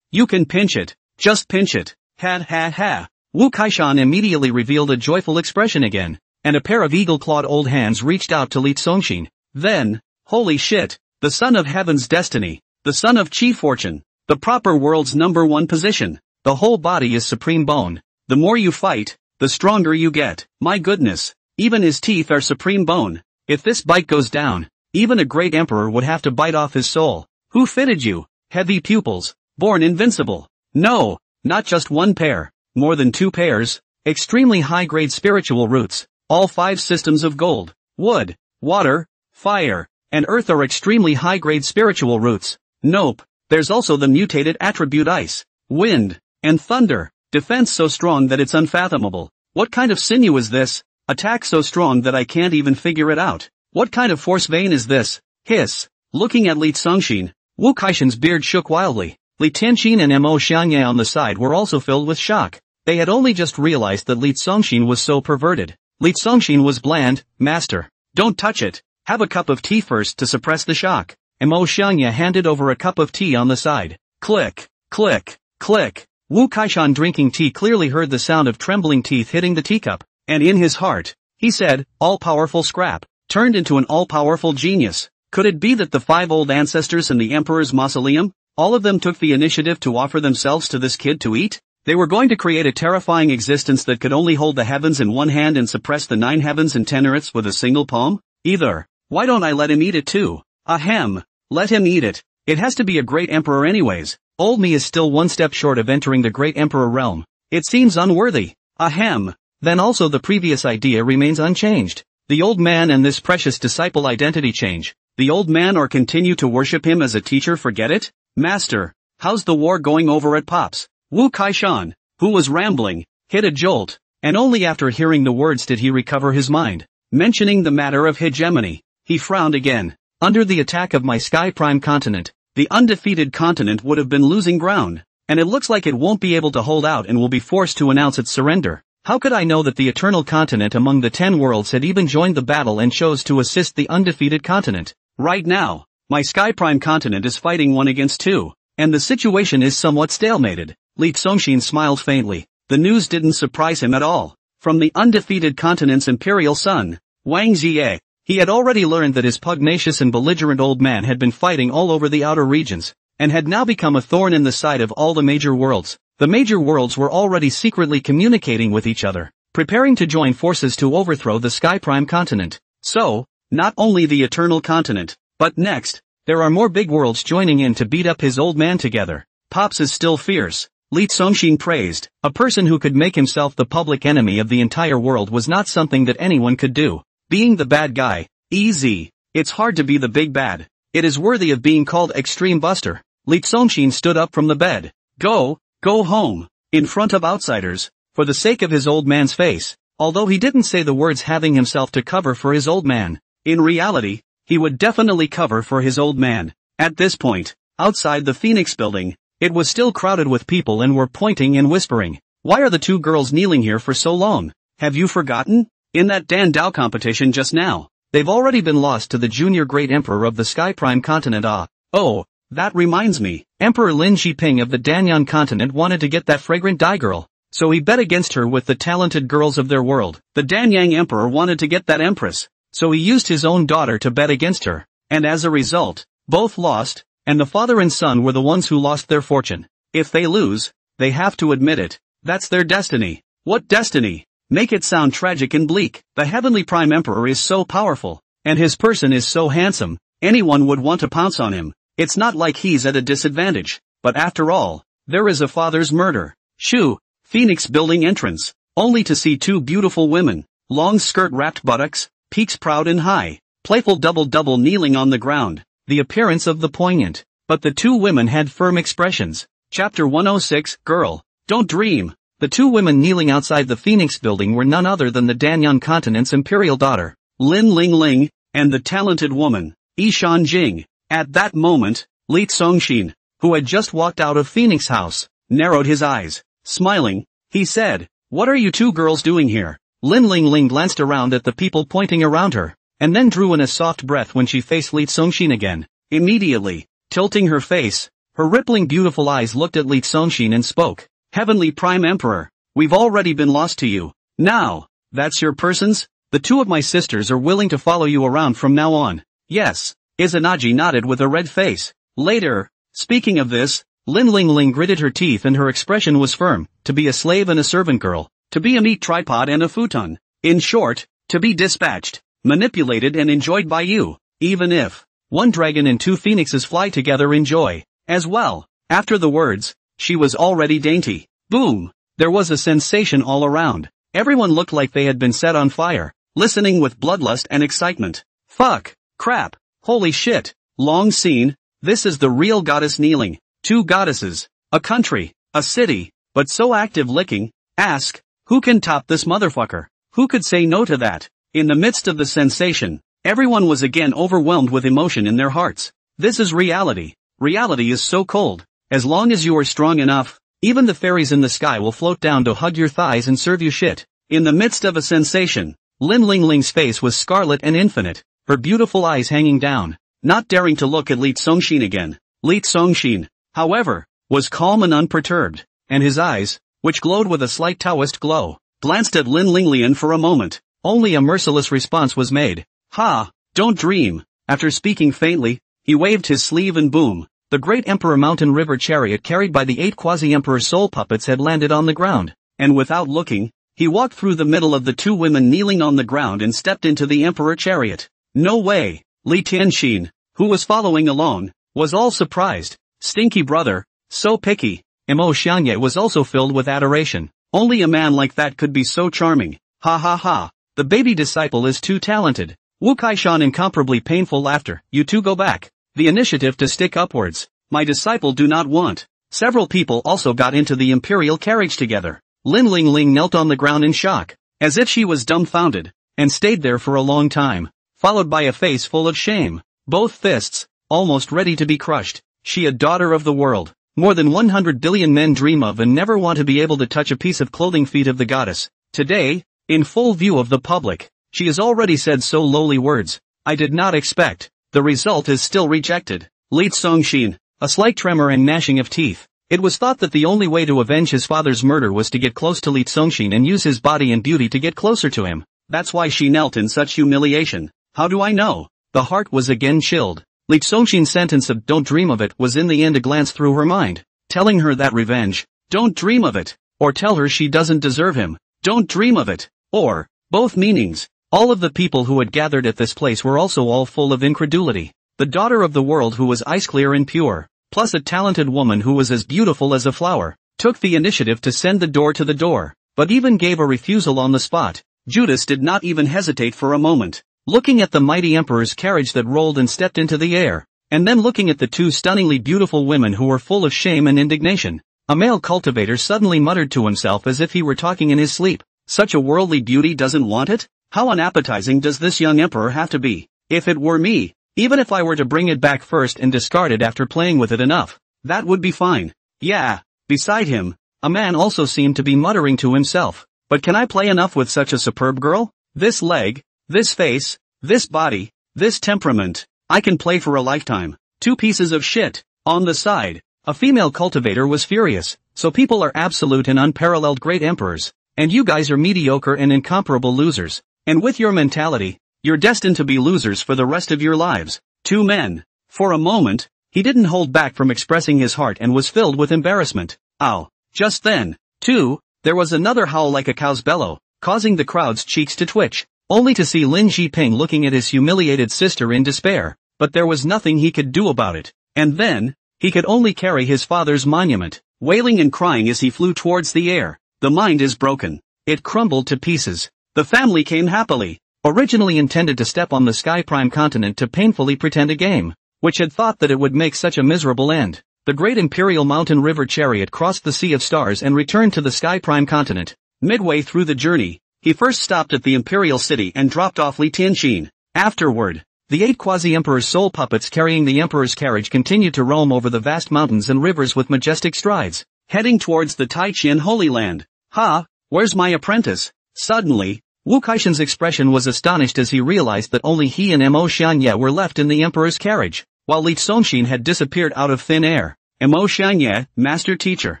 [SPEAKER 1] you can pinch it. Just pinch it. Ha ha ha. Wu Kaishan immediately revealed a joyful expression again, and a pair of eagle-clawed old hands reached out to Li Songshin. Then, holy shit, the son of heaven's destiny, the son of chi fortune, the proper world's #1 position. The whole body is supreme bone. The more you fight, the stronger you get. My goodness, even his teeth are supreme bone. If this bite goes down, even a great emperor would have to bite off his soul. Who fitted you? Heavy pupils, born invincible. No, not just one pair, more than 2 pairs, extremely high-grade spiritual roots. All 5 systems of gold, wood, water, fire, and earth are extremely high-grade spiritual roots. Nope, there's also the mutated attribute ice, wind, and thunder. Defense so strong that it's unfathomable. What kind of sinew is this? Attack so strong that I can't even figure it out. What kind of force vein is this? Hiss. Looking at Li Songshin, Wu Kaishan's beard shook wildly. Li Tianxin and Mo Xianye on the side were also filled with shock. They had only just realized that Li Songshin was so perverted. Li Songshin was bland. Master, don't touch it. Have a cup of tea first to suppress the shock. Mo Xianye handed over a cup of tea on the side. Click, click, click. Wu Kaishan, drinking tea, clearly heard the sound of trembling teeth hitting the teacup, and in his heart, he said, all-powerful scrap, turned into an all-powerful genius. Could it be that the 5 old ancestors in the emperor's mausoleum, all of them took the initiative to offer themselves to this kid to eat? They were going to create a terrifying existence that could only hold the heavens in one hand and suppress the 9 heavens and 10 earths with a single palm? Either. Why don't I let him eat it too? Ahem. Let him eat it. It has to be a great emperor anyways. Old me is still one step short of entering the great emperor realm. It seems unworthy. Ahem. Then also the previous idea remains unchanged. The old man and this precious disciple identity change. The old man or continue to worship him as a teacher, forget it? Master, how's the war going over at Pops? Wu Kaishan, who was rambling, hit a jolt, and only after hearing the words did he recover his mind. Mentioning the matter of hegemony, he frowned again. Under the attack of my Sky Prime continent, the undefeated continent would have been losing ground, and it looks like it won't be able to hold out and will be forced to announce its surrender. How could I know that the eternal continent among the 10 worlds had even joined the battle and chose to assist the undefeated continent? Right now, my Sky Prime continent is fighting 1 against 2, and the situation is somewhat stalemated. Li Songshin smiled faintly. The news didn't surprise him at all. From the undefeated continent's imperial son, Wang Jie, he had already learned that his pugnacious and belligerent old man had been fighting all over the outer regions, and had now become a thorn in the side of all the major worlds. The major worlds were already secretly communicating with each other, preparing to join forces to overthrow the Sky Prime continent. So, not only the eternal continent, but next, there are more big worlds joining in to beat up his old man together. Pops is still fierce, Li Songshin praised. A person who could make himself the public enemy of the entire world was not something that anyone could do. Being the bad guy, easy. It's hard to be the big bad. It is worthy of being called Extreme Buster. Li Songshin stood up from the bed. Go home, in front of outsiders, for the sake of his old man's face. Although he didn't say the words, having himself to cover for his old man. In reality, he would definitely cover for his old man. At this point, outside the Phoenix building, it was still crowded with people and were pointing and whispering. Why are the 2 girls kneeling here for so long? Have you forgotten? In that Dan Dao competition just now, they've already been lost to the junior great emperor of the Sky Prime continent. Oh, that reminds me. Emperor Lin Shiping of the Danyan continent wanted to get that fragrant dye girl, so he bet against her with the talented girls of their world. The Danyang emperor wanted to get that empress, so he used his own daughter to bet against her, and as a result, both lost, and the father and son were the ones who lost their fortune. If they lose, they have to admit it. That's their destiny. What destiny? Make it sound tragic and bleak. The heavenly Prime Emperor is so powerful, and his person is so handsome, anyone would want to pounce on him. It's not like he's at a disadvantage. But after all, there is a father's murder. Shoo! Phoenix building entrance. Only to see two beautiful women. Long skirt-wrapped buttocks, peaks proud and high. Playful double kneeling on the ground. The appearance of the poignant. But the two women had firm expressions. Chapter 106, Girl. Don't dream. The two women kneeling outside the Phoenix building were none other than the Danyan continent's imperial daughter, Lin Ling Ling, and the talented woman, Ishan Jing. At that moment, Li Tsongxin, who had just walked out of Phoenix House, narrowed his eyes. Smiling, he said, "What are you two girls doing here?" Lin Ling Ling glanced around at the people pointing around her, and then drew in a soft breath when she faced Li Tsongxin again. Immediately, tilting her face, her rippling beautiful eyes looked at Li Tsongxin and spoke. "Heavenly Prime Emperor, we've already been lost to you. Now, that's your persons? The two of my sisters are willing to follow you around from now on." "Yes." Izanagi nodded with a red face. Later, speaking of this, Lin Ling Ling gritted her teeth and her expression was firm. To be a slave and a servant girl. To be a meat tripod and a futon. In short, to be dispatched, manipulated and enjoyed by you. Even if one dragon and two phoenixes fly together in joy, as well. After the words, she was already dainty. Boom! There was a sensation all around. Everyone looked like they had been set on fire, listening with bloodlust and excitement. Fuck! Crap! Holy shit! Long scene, this is the real goddess kneeling. Two goddesses, a country, a city, but so active licking. Ask, who can top this motherfucker? Who could say no to that? In the midst of the sensation, everyone was again overwhelmed with emotion in their hearts. This is reality. Reality is so cold. As long as you are strong enough, even the fairies in the sky will float down to hug your thighs and serve you shit. In the midst of a sensation, Lin Ling Ling's face was scarlet and infinite, her beautiful eyes hanging down, not daring to look at Li Tsongxin again. Li Tsongxin, however, was calm and unperturbed, and his eyes, which glowed with a slight Taoist glow, glanced at Lin Linglian for a moment. Only a merciless response was made. "Ha! Don't dream." After speaking faintly, he waved his sleeve and boom. The great Emperor Mountain River chariot carried by the 8 quasi-emperor soul puppets had landed on the ground, and without looking, he walked through the middle of the two women kneeling on the ground and stepped into the emperor chariot. No way! Li Tianxin, who was following along, was all surprised. Stinky brother, so picky. Mo Xianye was also filled with adoration. Only a man like that could be so charming. Ha ha ha. The baby disciple is too talented. Wu Kaishan incomparably painful laughter. You two go back. The initiative to stick upwards. My disciple do not want. Several people also got into the imperial carriage together. Lin Ling Ling knelt on the ground in shock, as if she was dumbfounded, and stayed there for a long time, followed by a face full of shame. Both fists, almost ready to be crushed. She a daughter of the world. More than 100 billion men dream of and never want to be able to touch a piece of clothing feet of the goddess. Today, in full view of the public, she has already said so lowly words. I did not expect. The result is still rejected. Li Tsongxin, a slight tremor and gnashing of teeth. It was thought that the only way to avenge his father's murder was to get close to Li Tsongxin and use his body and beauty to get closer to him. That's why she knelt in such humiliation. How do I know? The heart was again chilled. Li Tsongxin's sentence of "don't dream of it" was in the end a glance through her mind, telling her that revenge, don't dream of it, or tell her she doesn't deserve him, don't dream of it, or, both meanings. All of the people who had gathered at this place were also all full of incredulity. The daughter of the world who was ice clear and pure, plus a talented woman who was as beautiful as a flower, took the initiative to send the door to the door, but even gave a refusal on the spot. Judas did not even hesitate for a moment, looking at the mighty emperor's carriage that rolled and stepped into the air, and then looking at the two stunningly beautiful women who were full of shame and indignation. A male cultivator suddenly muttered to himself as if he were talking in his sleep. Such a worldly beauty doesn't want it? How unappetizing does this young emperor have to be? If it were me, even if I were to bring it back first and discard it after playing with it enough, that would be fine. Yeah. Beside him, a man also seemed to be muttering to himself. But can I play enough with such a superb girl? This leg, this face, this body, this temperament, I can play for a lifetime. Two pieces of shit. On the side, a female cultivator was furious. So people are absolute and unparalleled great emperors, and you guys are mediocre and incomparable losers. And with your mentality, you're destined to be losers for the rest of your lives. Two men. For a moment, he didn't hold back from expressing his heart and was filled with embarrassment. Ow. Just then, too, There was another howl like a cow's bellow, causing the crowd's cheeks to twitch, only to see Lin Jiping looking at his humiliated sister in despair, but there was nothing he could do about it. And then, he could only carry his father's monument, wailing and crying as he flew towards the air. The mind is broken. It crumbled to pieces. The family came happily, originally intended to step on the Sky Prime continent to painfully pretend a game, which had thought that it would make such a miserable end. The great Imperial Mountain River chariot crossed the Sea of Stars and returned to the Sky Prime continent. Midway through the journey, he first stopped at the Imperial City and dropped off Li Tianxin. Afterward, the 8 quasi-emperor's soul puppets carrying the emperor's carriage continued to roam over the vast mountains and rivers with majestic strides, heading towards the Taiqian Holy Land. Ha! Where's my apprentice? Suddenly, Wu Kaishan's expression was astonished as he realized that only he and Mo Xianye were left in the emperor's carriage, while Li Tsongxin had disappeared out of thin air. Mo Xianye, master teacher.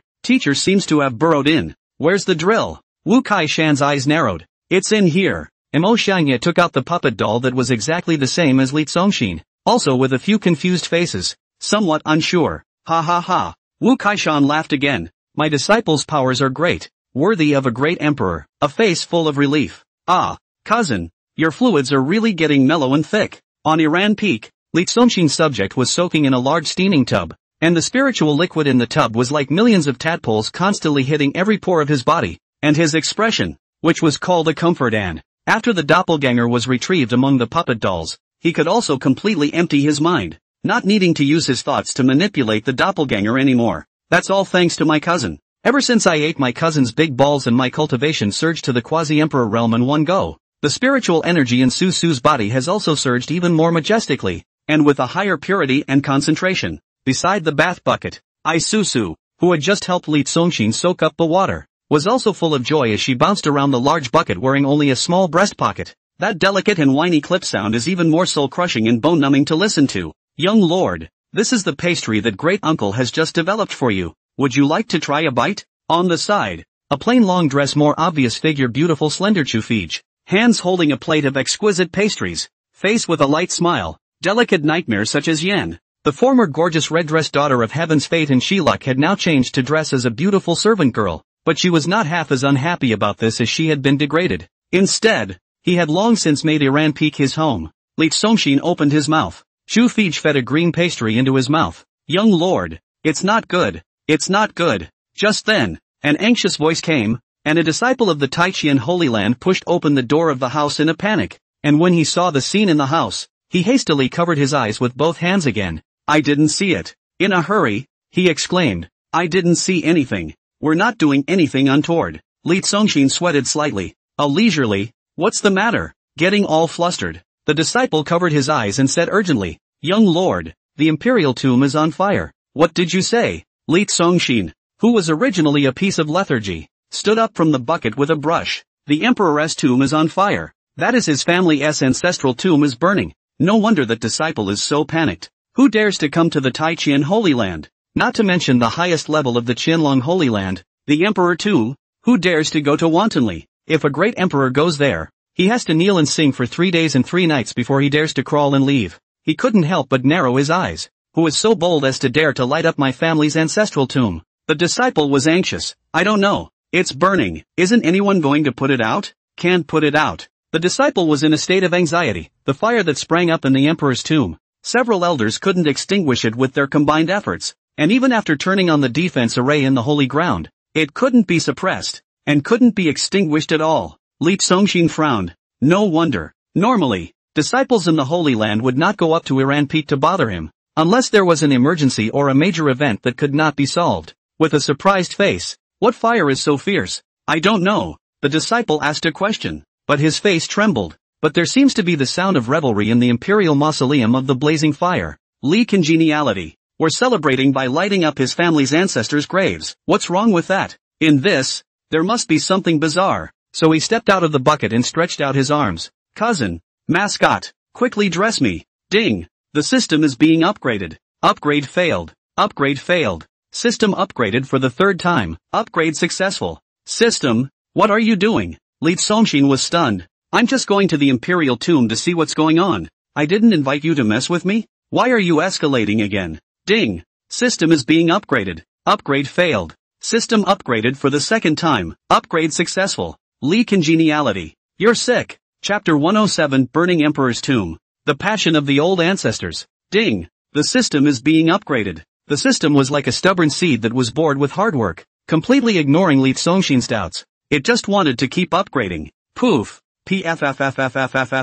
[SPEAKER 1] Teacher seems to have burrowed in. Where's the drill? Wu Kaishan's eyes narrowed. It's in here. Mo Xianye took out the puppet doll that was exactly the same as Li Tsongxin, also with a few confused faces, somewhat unsure. Ha ha ha. Wu Kaishan laughed again. My disciple's powers are great, worthy of a great emperor. A face full of relief. Ah, cousin, your fluids are really getting mellow and thick. On Iran Peak, Li Tsongxin's subject was soaking in a large steaming tub, and the spiritual liquid in the tub was like millions of tadpoles constantly hitting every pore of his body, and his expression, which was called a comfort and, after the doppelganger was retrieved among the puppet dolls, he could also completely empty his mind, not needing to use his thoughts to manipulate the doppelganger anymore. That's all thanks to my cousin. Ever since I ate my cousin's big balls and my cultivation surged to the quasi-emperor realm in one go, the spiritual energy in Susu's body has also surged even more majestically, and with a higher purity and concentration. Beside the bath bucket, Susu, who had just helped Li Tsongxin soak up the water, was also full of joy as she bounced around the large bucket wearing only a small breast pocket. That delicate and whiny clip sound is even more soul-crushing and bone-numbing to listen to. Young lord, this is the pastry that great uncle has just developed for you. Would you like to try a bite? On the side, a plain long dress more obvious figure beautiful slender Chufij, hands holding a plate of exquisite pastries, face with a light smile, delicate nightmare such as Yan. The former gorgeous red-dressed daughter of Heaven's Fate and Shiluk had now changed to dress as a beautiful servant girl, but she was not half as unhappy about this as she had been degraded. Instead, he had long since made Iran Peak his home. Li Tsongxin opened his mouth. Chufij fed a green pastry into his mouth. Young lord, it's not good. It's not good. Just then, an anxious voice came, and a disciple of the Taiqian Holy Land pushed open the door of the house in a panic, and when he saw the scene in the house, he hastily covered his eyes with both hands again. I didn't see it. In a hurry, he exclaimed. I didn't see anything. We're not doing anything untoward. Li Tsongxin sweated slightly. Leisurely, what's the matter? Getting all flustered. The disciple covered his eyes and said urgently, Young lord, the imperial tomb is on fire. What did you say? Li Tsongxin, who was originally a piece of lethargy, stood up from the bucket with a brush. The emperor's tomb is on fire. That is his family's ancestral tomb is burning. No wonder that disciple is so panicked. Who dares to come to the Taiqian Holy Land? Not to mention the highest level of the Qianlong Holy Land, the emperor too. Who dares to go to wantonly? If a great emperor goes there, he has to kneel and sing for 3 days and 3 nights before he dares to crawl and leave. He couldn't help but narrow his eyes. Who is so bold as to dare to light up my family's ancestral tomb? The disciple was anxious. I don't know. It's burning. Isn't anyone going to put it out? Can't put it out. The disciple was in a state of anxiety. The fire that sprang up in the emperor's tomb. Several elders couldn't extinguish it with their combined efforts, and even after turning on the defense array in the holy ground, it couldn't be suppressed, and couldn't be extinguished at all. Li Tsongxin frowned. No wonder. Normally, disciples in the Holy Land would not go up to Iran Peak to bother him, unless there was an emergency or a major event that could not be solved. With a surprised face, what fire is so fierce? I don't know. The disciple asked a question, but his face trembled. But there seems to be the sound of revelry in the imperial mausoleum of the blazing fire. Li congeniality. We're celebrating by lighting up his family's ancestors' graves. What's wrong with that? In this, there must be something bizarre. So he stepped out of the bucket and stretched out his arms. Cousin, mascot, quickly dress me. Ding. The system is being upgraded. Upgrade failed. Upgrade failed. System upgraded for the 3rd time. Upgrade successful. System, what are you doing? Li Tsongxin was stunned. I'm just going to the imperial tomb to see what's going on. I didn't invite you to mess with me? Why are you escalating again? Ding. System is being upgraded. Upgrade failed. System upgraded for the second time. Upgrade successful. Lee congeniality. You're sick. Chapter 107 Burning Emperor's Tomb. The Passion of the Old Ancestors. Ding. The system is being upgraded. The system was like a stubborn seed that was bored with hard work, completely ignoring Lee Songshin's doubts. It just wanted to keep upgrading. Poof. Pffffffffffff.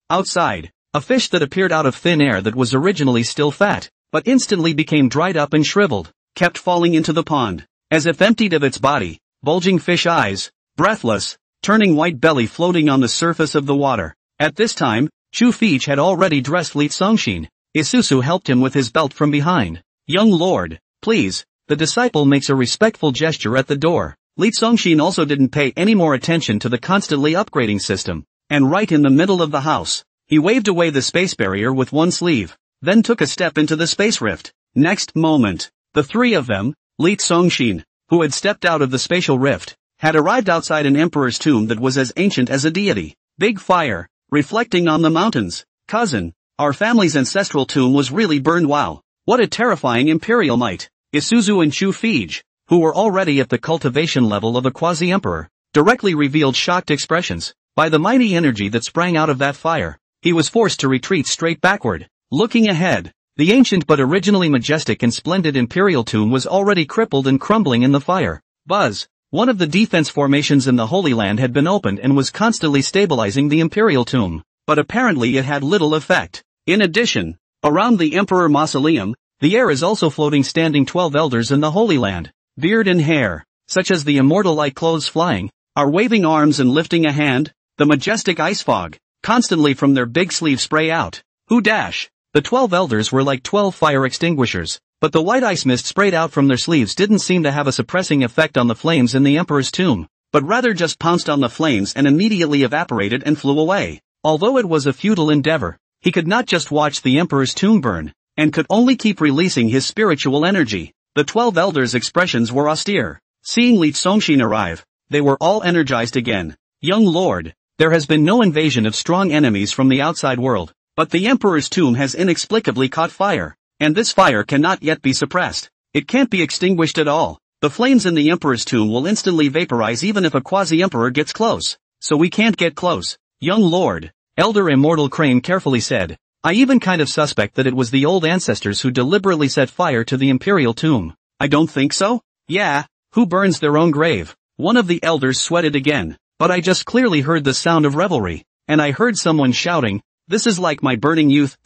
[SPEAKER 1] Outside, a fish that appeared out of thin air that was originally still fat, but instantly became dried up and shriveled, kept falling into the pond, as if emptied of its body, bulging fish eyes, breathless, turning white belly floating on the surface of the water. At this time, Chu Fij had already dressed Lee Songshin. Isusu helped him with his belt from behind. Young lord, please. The disciple makes a respectful gesture at the door. Lee Songshin also didn't pay any more attention to the constantly upgrading system, and right in the middle of the house, he waved away the space barrier with one sleeve, then took a step into the space rift. Next moment, the three of them, Lee Songshin, who had stepped out of the spatial rift, had arrived outside an emperor's tomb that was as ancient as a deity. Big fire, reflecting on the mountains. Cousin, our family's ancestral tomb was really burned. Wow, what a terrifying imperial might. Isuzu and Chu Fij, who were already at the cultivation level of a quasi-emperor, directly revealed shocked expressions. By the mighty energy that sprang out of that fire, he was forced to retreat straight backward. Looking ahead, the ancient but originally majestic and splendid imperial tomb was already crippled and crumbling in the fire. Buzz, one of the defense formations in the Holy Land, had been opened and was constantly stabilizing the imperial tomb, but apparently it had little effect. In addition, around the Emperor Mausoleum, the air is also floating, standing 12 elders in the Holy Land. Beard and hair, such as the immortal-like clothes flying, are waving arms and lifting a hand. The majestic ice fog, constantly from their big sleeves spray out. Who dash? The 12 elders were like 12 fire extinguishers, but the white ice mist sprayed out from their sleeves didn't seem to have a suppressing effect on the flames in the Emperor's tomb, but rather just pounced on the flames and immediately evaporated and flew away. Although it was a futile endeavor, he could not just watch the Emperor's tomb burn, and could only keep releasing his spiritual energy. The 12 elders' expressions were austere. Seeing Lee Songshin arrive, they were all energized again. Young lord, there has been no invasion of strong enemies from the outside world, but the Emperor's tomb has inexplicably caught fire, and this fire cannot yet be suppressed. It can't be extinguished at all. The flames in the Emperor's tomb will instantly vaporize even if a quasi-emperor gets close, so we can't get close. Young lord, Elder Immortal Crane carefully said, I even kind of suspect that it was the old ancestors who deliberately set fire to the imperial tomb. I don't think so? Yeah, who burns their own grave? One of the elders sweated again. But I just clearly heard the sound of revelry, and I heard someone shouting, this is like my burning youth.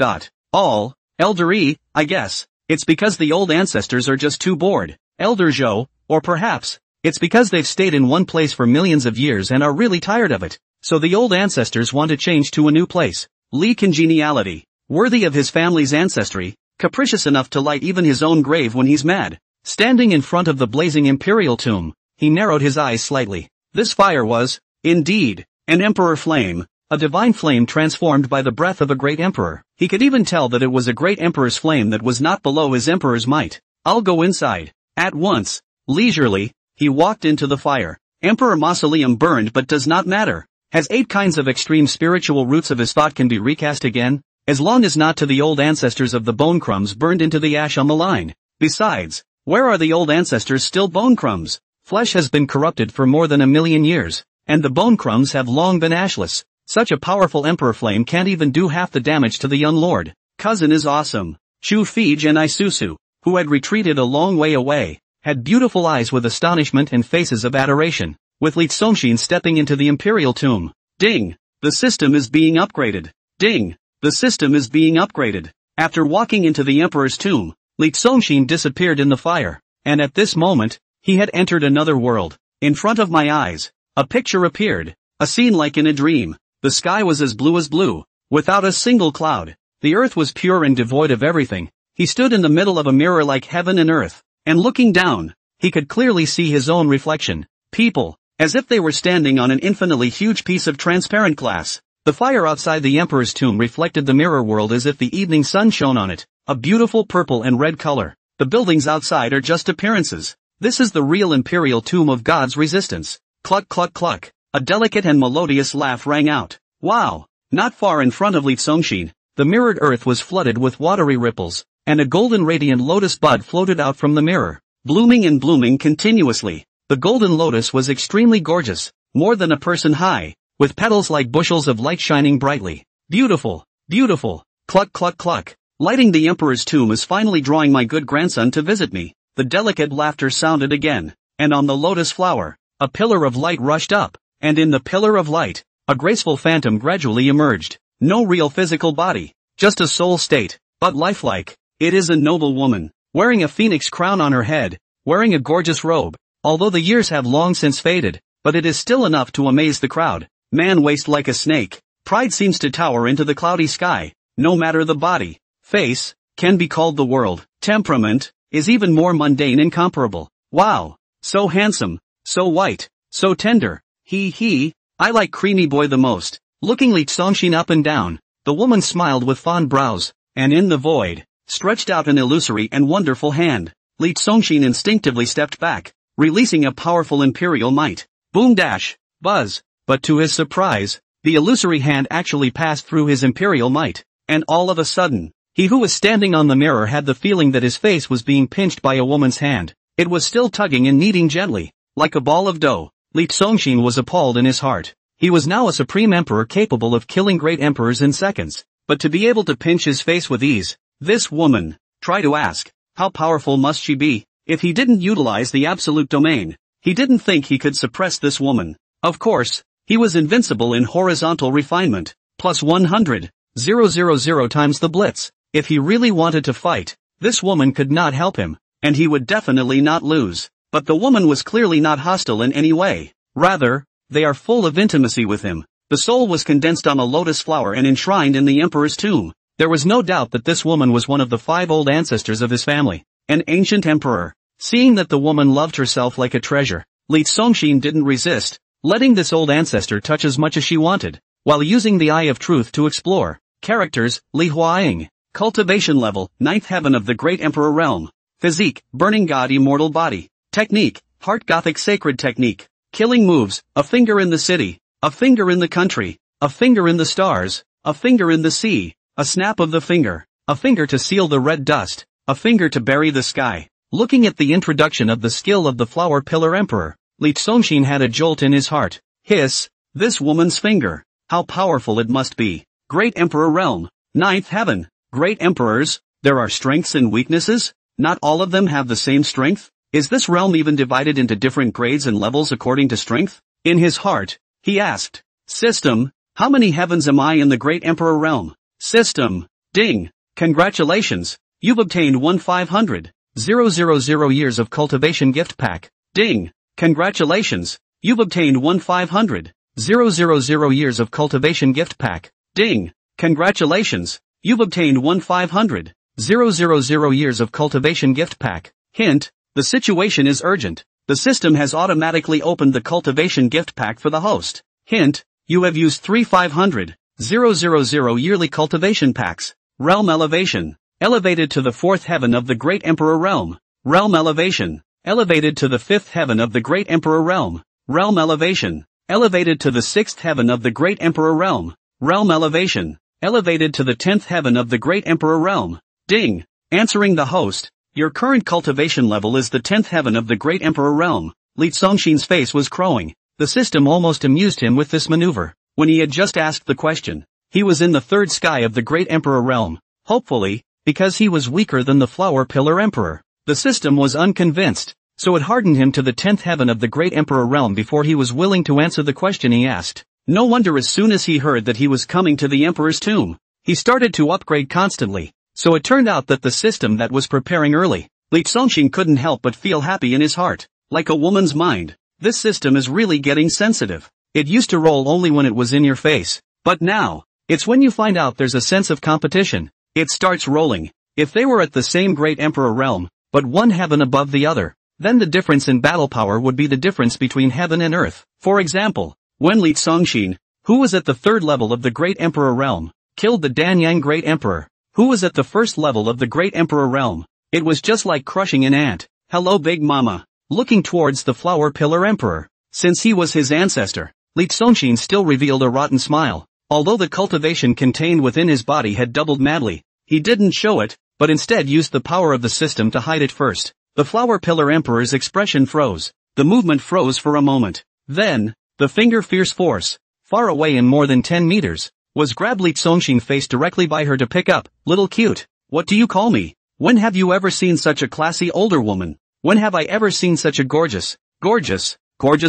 [SPEAKER 1] All, Elder E, I guess, it's because the old ancestors are just too bored. Elder Zhou, or perhaps, it's because they've stayed in one place for millions of years and are really tired of it, so the old ancestors want to change to a new place. Lee congeniality, worthy of his family's ancestry, capricious enough to light even his own grave when he's mad. Standing in front of the blazing imperial tomb, he narrowed his eyes slightly. This fire was, indeed, an emperor flame, a divine flame transformed by the breath of a great emperor. He could even tell that it was a great emperor's flame that was not below his emperor's might. I'll go inside. At once, leisurely, he walked into the fire. Emperor Mausoleum burned but does not matter. Has 8 kinds of extreme spiritual roots of his thought can be recast again, as long as not to the old ancestors of the bone crumbs burned into the ash on the line. Besides, where are the old ancestors still bone crumbs? Flesh has been corrupted for more than 1,000,000 years, and the bone crumbs have long been ashless. Such a powerful emperor flame can't even do half the damage to the young lord. Cousin is awesome. Chu Fij and Isusu, who had retreated a long way away, had beautiful eyes with astonishment and faces of adoration, with Lee Songshin stepping into the imperial tomb. Ding! The system is being upgraded. Ding! The system is being upgraded. After walking into the emperor's tomb, Lee Songshin disappeared in the fire, and at this moment, he had entered another world. In front of my eyes, a picture appeared, a scene like in a dream. The sky was as blue, without a single cloud. The earth was pure and devoid of everything. He stood in the middle of a mirror like heaven and earth, and looking down, he could clearly see his own reflection. People, as if they were standing on an infinitely huge piece of transparent glass. The fire outside the emperor's tomb reflected the mirror world as if the evening sun shone on it, a beautiful purple and red color. The buildings outside are just appearances. This is the real imperial tomb of God's resistance. Cluck cluck cluck. A delicate and melodious laugh rang out. Wow! Not far in front of Lee Songshin, the mirrored earth was flooded with watery ripples, and a golden radiant lotus bud floated out from the mirror. blooming and blooming continuously. The golden lotus was extremely gorgeous, more than a person high, with petals like bushels of light shining brightly. Beautiful, beautiful, cluck cluck cluck. Lighting the emperor's tomb is finally drawing my good grandson to visit me. The delicate laughter sounded again, and on the lotus flower, a pillar of light rushed up, and in the pillar of light, a graceful phantom gradually emerged. No real physical body, just a soul state, but lifelike. It is a noble woman, wearing a phoenix crown on her head, wearing a gorgeous robe. Although the years have long since faded, but it is still enough to amaze the crowd. Man waist like a snake, pride seems to tower into the cloudy sky. No matter the body, face, can be called the world. Temperament is even more mundane, incomparable. Wow, so handsome, so white, so tender. I like creamy boy the most. Looking Li Songshin up and down, the woman smiled with fond brows, and in the void, stretched out an illusory and wonderful hand. Li Songshin instinctively stepped back, releasing a powerful imperial might. Boom dash, buzz, but to his surprise, the illusory hand actually passed through his imperial might, and all of a sudden, he who was standing on the mirror had the feeling that his face was being pinched by a woman's hand. It was still tugging and kneading gently, like a ball of dough. Li Songshin was appalled in his heart. He was now a supreme emperor capable of killing great emperors in seconds, but to be able to pinch his face with ease, this woman, try to ask, how powerful must she be? If he didn't utilize the absolute domain, he didn't think he could suppress this woman. Of course, he was invincible in horizontal refinement, plus 100,000 times the blitz. If he really wanted to fight, this woman could not help him, and he would definitely not lose. But the woman was clearly not hostile in any way. Rather, they are full of intimacy with him. The soul was condensed on a lotus flower and enshrined in the emperor's tomb. There was no doubt that this woman was one of the 5 old ancestors of his family, an ancient emperor. Seeing that the woman loved herself like a treasure, Li Songshin didn't resist, letting this old ancestor touch as much as she wanted, while using the eye of truth to explore. Characters, Li Huaying. Cultivation level, 9th heaven of the great emperor realm. Physique, burning god immortal body. Technique, heart gothic sacred technique. Killing moves, a finger in the city, a finger in the country, a finger in the stars, a finger in the sea, a snap of the finger, a finger to seal the red dust, a finger to bury the sky. Looking at the introduction of the skill of the flower pillar emperor, Li Songshin had a jolt in his heart. Hiss, this woman's finger, how powerful it must be. Great emperor realm, 9th heaven, great emperors, there are strengths and weaknesses? Not all of them have the same strength? Is this realm even divided into different grades and levels according to strength? In his heart, he asked, System, how many heavens am I in the great emperor realm? System, ding, congratulations, you've obtained 1,500,000 years of cultivation gift pack. Ding, congratulations, you've obtained 1,500,000 years of cultivation gift pack. Ding, congratulations, you've obtained 1,500,000 years of cultivation gift pack. Hint, the situation is urgent. The system has automatically opened the cultivation gift pack for the host. Hint, you have used 3,500,000 yearly cultivation packs. Realm elevation, elevated to the 4th heaven of the great emperor realm. Realm elevation, elevated to the 5th heaven of the great emperor realm. Realm elevation, elevated to the 6th heaven of the great emperor realm. Realm elevation, elevated to the 10th heaven of the great emperor realm. Ding, answering the host. Your current cultivation level is the 10th heaven of the great emperor realm. Li Songshin's face was crowing. The system almost amused him with this maneuver. When he had just asked the question, he was in the 3rd sky of the great emperor realm. Hopefully, because he was weaker than the flower pillar emperor. The system was unconvinced, so it hardened him to the 10th heaven of the great emperor realm before he was willing to answer the question he asked. No wonder as soon as he heard that he was coming to the emperor's tomb, he started to upgrade constantly. So it turned out that the system that was preparing early, Li Songshin couldn't help but feel happy in his heart. Like a woman's mind, this system is really getting sensitive. It used to roll only when it was in your face, but now, it's when you find out there's a sense of competition, it starts rolling. If they were at the same great emperor realm, but one heaven above the other, then the difference in battle power would be the difference between heaven and earth. For example, when Li Songshin, who was at the 3rd level of the great emperor realm, killed the Danyang great emperor, who was at the 1st level of the great emperor realm, it was just like crushing an ant. Hello Big Mama. Looking towards the flower pillar emperor, since he was his ancestor, Li Songshin still revealed a rotten smile. Although the cultivation contained within his body had doubled madly, he didn't show it, but instead used the power of the system to hide it first. The flower pillar emperor's expression froze. The movement froze for a moment. Then, the finger fierce force, far away in more than 10 meters, was grabbed Li Zongxin face directly by her to pick up. Little cute, what do you call me? When have you ever seen such a classy older woman? When have I ever seen such a gorgeous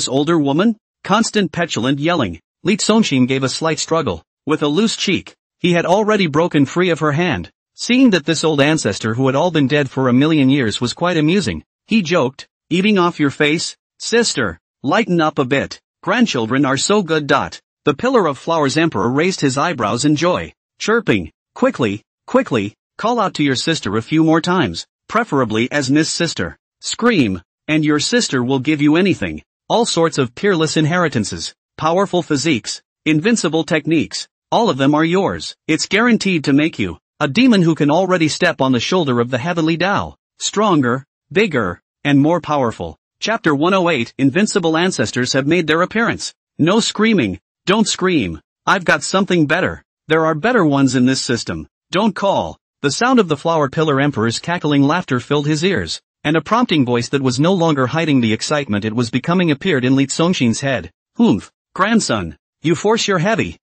[SPEAKER 1] older woman? Constant petulant yelling. Li Zongxin gave a slight struggle. With a loose cheek, he had already broken free of her hand. Seeing that this old ancestor who had all been dead for a million years was quite amusing, he joked, eating off your face? Sister, lighten up a bit. Grandchildren are so good. The Pillar of Flowers Emperor raised his eyebrows in joy, chirping, quickly, call out to your sister a few more times, preferably as Miss Sister. Scream, and your sister will give you anything. All sorts of peerless inheritances, powerful physiques, invincible techniques, all of them are yours. It's guaranteed to make you a demon who can already step on the shoulder of the heavenly Tao, stronger, bigger, and more powerful. Chapter 108. Invincible ancestors have made their appearance. No screaming, don't scream, I've got something better. There are better ones in this system. Don't call. The sound of the Flower Pillar Emperor's cackling laughter filled his ears, and a prompting voice that was no longer hiding the excitement it was becoming appeared in Li Zongxin's head. Humph, grandson, you force your heavy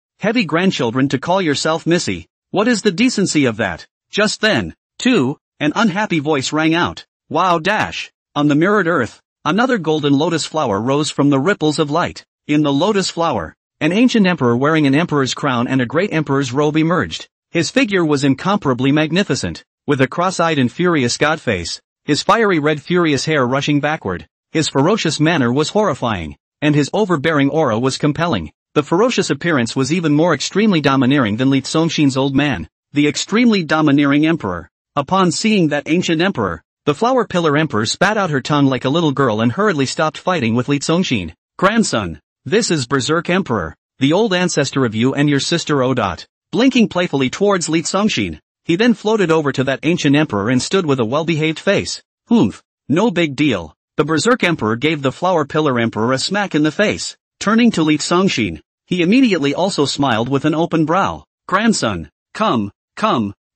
[SPEAKER 1] grandchildren to call yourself Missy. What is the decency of that? Just then, too, an unhappy voice rang out. Wow dash. On the mirrored earth, another golden lotus flower rose from the ripples of light. In the lotus flower, an ancient emperor wearing an emperor's crown and a great emperor's robe emerged. His figure was incomparably magnificent, with a cross-eyed and furious god face, his fiery red furious hair rushing backward. His ferocious manner was horrifying, and his overbearing aura was compelling. The ferocious appearance was even more extremely domineering than Li Zongxin's old man, the extremely domineering emperor. Upon seeing that ancient emperor, the Flower Pillar Emperor spat out her tongue like a little girl and hurriedly stopped fighting with Li Zongxin. Grandson, this is Berserk Emperor, the old ancestor of you and your sister Odot. Blinking playfully towards Li Zongxin, he then floated over to that ancient emperor and stood with a well-behaved face. Humph, no big deal. The Berserk Emperor gave the Flower Pillar Emperor a smack in the face. Turning to Li Zongxin, he immediately also smiled with an open brow. Grandson, come,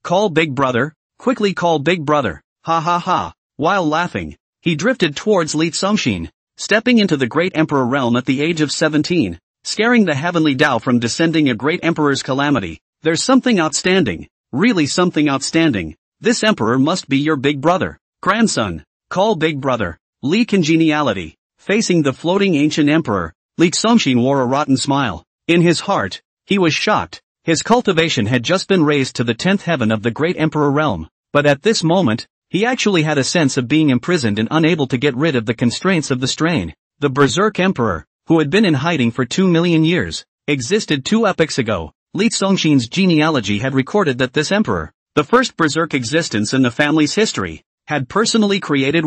[SPEAKER 1] call big brother, quickly call big brother, ha ha ha. While laughing, he drifted towards Li Zongxin, stepping into the great emperor realm at the age of 17, scaring the heavenly Tao from descending a great emperor's calamity. There's something outstanding, really something outstanding. This emperor must be your big brother. Grandson, call big brother. Li congeniality. Facing the floating ancient emperor, Li Zongxin wore a rotten smile. In his heart, he was shocked. His cultivation had just been raised to the 10th heaven of the great emperor realm, but at this moment, he actually had a sense of being imprisoned and unable to get rid of the constraints of the strain. The Berserk Emperor, who had been in hiding for 2 million years, existed 2 epochs ago. Li Zongxin's genealogy had recorded that this emperor, the first Berserk existence in the family's history, had personally created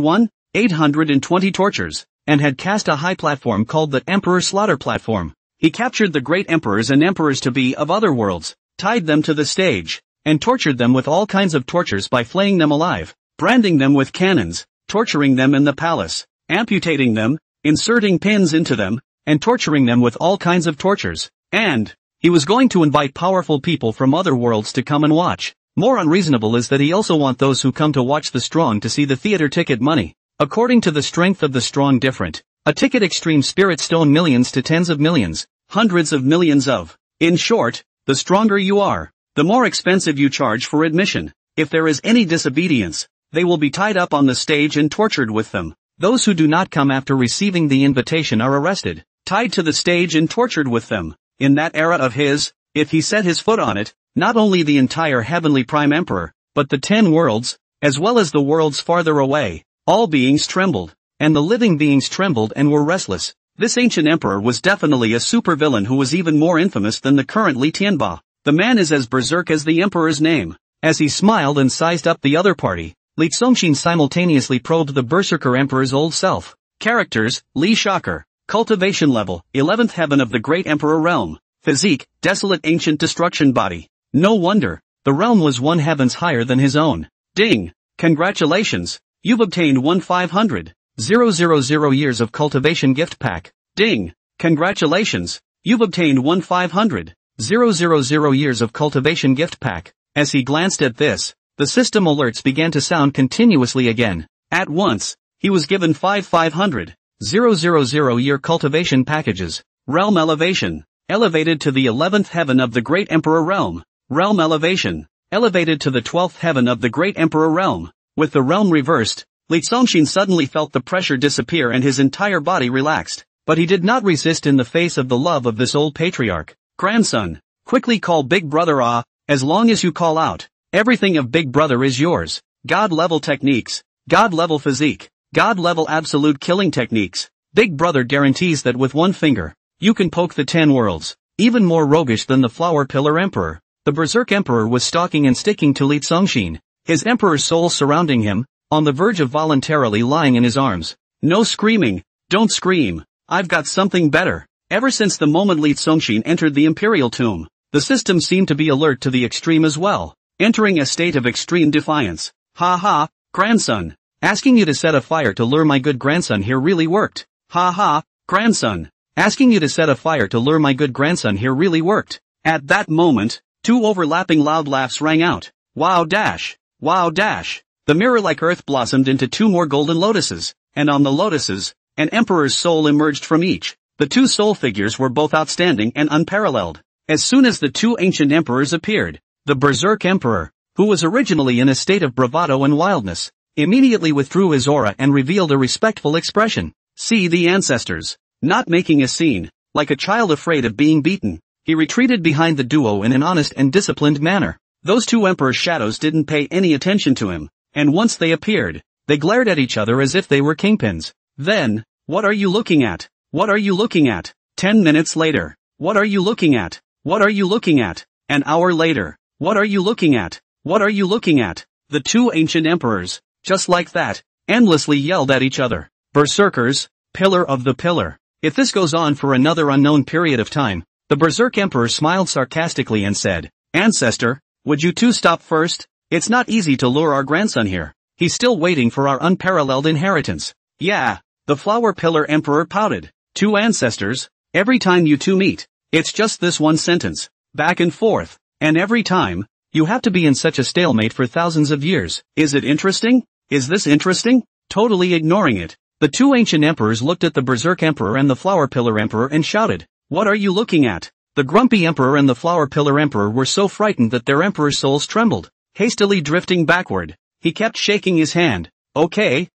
[SPEAKER 1] 820 tortures, and had cast a high platform called the Emperor Slaughter Platform. He captured the great emperors and emperors to be of other worlds, tied them to the stage, and tortured them with all kinds of tortures by flaying them alive, branding them with cannons, torturing them in the palace, amputating them, inserting pins into them, and torturing them with all kinds of tortures. And he was going to invite powerful people from other worlds to come and watch. More unreasonable is that he also want those who come to watch the strong to see the theater ticket money. According to the strength of the strong different, a ticket extreme spirit stone millions to tens of millions, hundreds of millions of. In short, the stronger you are, the more expensive you charge for admission. If there is any disobedience, they will be tied up on the stage and tortured with them. Those who do not come after receiving the invitation are arrested, tied to the stage and tortured with them. In that era of his, if he set his foot on it, not only the entire heavenly prime emperor, but the 10 worlds, as well as the worlds farther away, all beings trembled, and the living beings trembled and were restless. This ancient emperor was definitely a supervillain who was even more infamous than the current Li Tianba. The man is as berserk as the emperor's name. As he smiled and sized up the other party, Li Zongxin simultaneously probed the berserker emperor's old self. Characters, Li Shocker. Cultivation level, 11th heaven of the great emperor realm. Physique, desolate ancient destruction body. No wonder, the realm was 1 heavens higher than his own. Ding! Congratulations! You've obtained 1,500,000 years of cultivation gift pack. Ding! Congratulations! You've obtained 1,500,000 years of cultivation gift pack. As he glanced at this, the system alerts began to sound continuously again. At once, he was given 5,500,000 year cultivation packages. Realm elevation. Elevated to the 11th heaven of the Great Emperor Realm. Realm elevation. Elevated to the 12th heaven of the Great Emperor Realm. With the realm reversed, Li Zongxin suddenly felt the pressure disappear and his entire body relaxed. But he did not resist in the face of the love of this old patriarch. Grandson, quickly call Big Brother as long as you call out. Everything of Big Brother is yours. God-level techniques. God-level physique. God-level absolute killing techniques. Big Brother guarantees that with one finger, you can poke the 10 worlds. Even more roguish than the Flower Pillar Emperor. The Berserk Emperor was stalking and sticking to Li Zongxin. His Emperor's soul surrounding him, on the verge of voluntarily lying in his arms. No screaming. Don't scream. I've got something better. Ever since the moment Li Zongxin entered the Imperial Tomb, the system seemed to be alert to the extreme as well, entering a state of extreme defiance. Ha ha, grandson. Asking you to set a fire to lure my good grandson here really worked. Ha ha, grandson. Asking you to set a fire to lure my good grandson here really worked. At that moment, 2 overlapping loud laughs rang out. Wow dash. Wow dash. The mirror-like earth blossomed into 2 more golden lotuses, and on the lotuses, an emperor's soul emerged from each. The 2 soul figures were both outstanding and unparalleled. As soon as the 2 ancient emperors appeared, the Berserk Emperor, who was originally in a state of bravado and wildness, immediately withdrew his aura and revealed a respectful expression. See the ancestors. Not making a scene, like a child afraid of being beaten, he retreated behind the duo in an honest and disciplined manner. Those 2 emperor shadows didn't pay any attention to him, and once they appeared, they glared at each other as if they were kingpins. Then, what are you looking at? What are you looking at? 10 minutes later. What are you looking at? What are you looking at? An hour later. What are you looking at? What are you looking at? The 2 ancient emperors, just like that, endlessly yelled at each other. Berserkers, pillar of the pillar. If this goes on for another unknown period of time, the Berserk Emperor smiled sarcastically and said, Ancestor, would you 2 stop first? It's not easy to lure our grandson here. He's still waiting for our unparalleled inheritance. Yeah, the Flower Pillar Emperor pouted. 2 ancestors, every time you 2 meet, it's just this one sentence, back and forth, and every time, you have to be in such a stalemate for thousands of years. Is it interesting? Is this interesting? Totally ignoring it. The 2 ancient emperors looked at the Berserk Emperor and the Flower Pillar Emperor and shouted, What are you looking at? The Grumpy Emperor and the Flower Pillar Emperor were so frightened that their emperor's souls trembled, hastily drifting backward. He kept shaking his hand. Okay,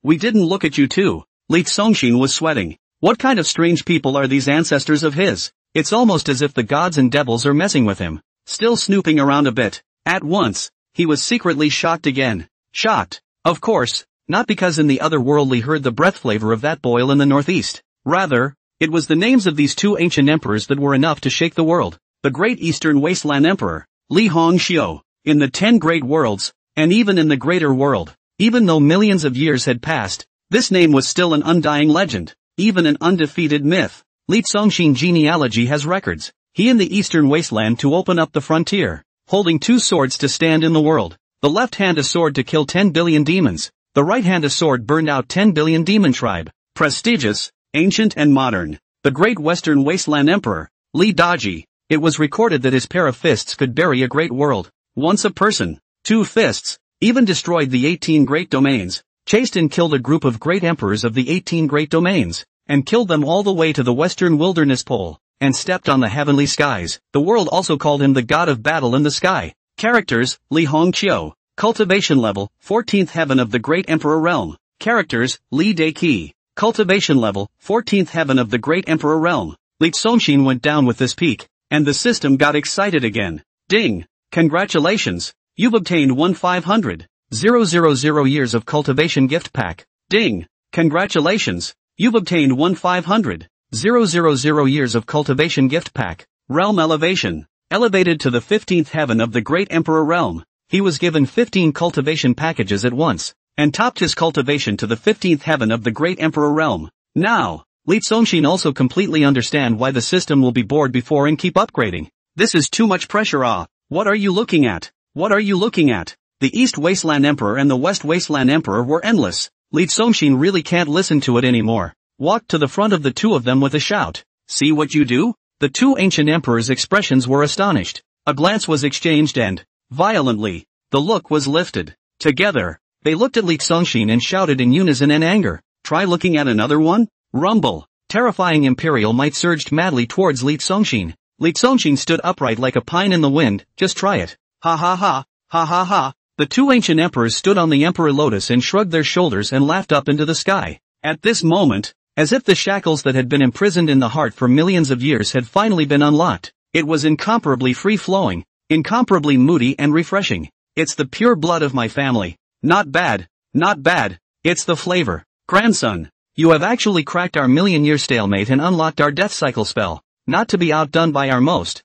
[SPEAKER 1] we didn't look at you too. Li Zongxin was sweating. What kind of strange people are these ancestors of his? It's almost as if the gods and devils are messing with him. Still snooping around a bit. At once, he was secretly shocked again. Shocked. Of course, not because in the otherworldly heard the breath flavor of that boil in the northeast. Rather, it was the names of these 2 ancient emperors that were enough to shake the world. The Great Eastern Wasteland Emperor, Li Hongxiu, in the 10 Great Worlds, and even in the Greater World. Even though millions of years had passed, this name was still an undying legend, even an undefeated myth. Li Zongxin genealogy has records. He in the Eastern Wasteland to open up the frontier, holding 2 swords to stand in the world. The left hand a sword to kill 10 billion demons. The right hand a sword burned out 10 billion demon tribe. Prestigious, ancient and modern. The Great Western Wasteland Emperor, Li Daji. It was recorded that his pair of fists could bury a great world. Once a person, 2 fists, even destroyed the 18 great domains, chased and killed a group of great emperors of the 18 great domains, and killed them all the way to the western wilderness pole, and stepped on the heavenly skies. The world also called him the god of battle in the sky. Characters, Li Hongqiu. Cultivation level, 14th heaven of the Great Emperor Realm. Characters, Li Daqi. Cultivation level, 14th heaven of the Great Emperor Realm. Li Zongxin went down with this peak, and the system got excited again. Ding! Congratulations! You've obtained 1,500,000 years of cultivation gift pack. Ding! Congratulations! You've obtained 1,500,000 years of cultivation gift pack. Realm elevation. Elevated to the 15th heaven of the Great Emperor Realm, he was given 15 cultivation packages at once, and topped his cultivation to the 15th heaven of the Great Emperor Realm. Now, Li Zongxin also completely understand why the system will be bored before and keep upgrading. This is too much pressure. What are you looking at? What are you looking at? The East Wasteland Emperor and the West Wasteland Emperor were endless. Li Zongxin really can't listen to it anymore. Walked to the front of the 2 of them with a shout. See what you do? The 2 ancient emperors' expressions were astonished. A glance was exchanged and, violently, the look was lifted. Together, they looked at Li Zongxin and shouted in unison and anger, "Try looking at another one?" Rumble. Terrifying imperial might surged madly towards Li Zongxin. Li Zongxin stood upright like a pine in the wind. "Just try it. Ha ha ha, ha ha ha." The two ancient emperors stood on the Emperor Lotus and shrugged their shoulders and laughed up into the sky. At this moment, as if the shackles that had been imprisoned in the heart for millions of years had finally been unlocked, it was incomparably free-flowing, incomparably moody and refreshing. "It's the pure blood of my family. Not bad, not bad. It's the flavor. Grandson, you have actually cracked our million-year stalemate and unlocked our death cycle spell, not to be outdone by our most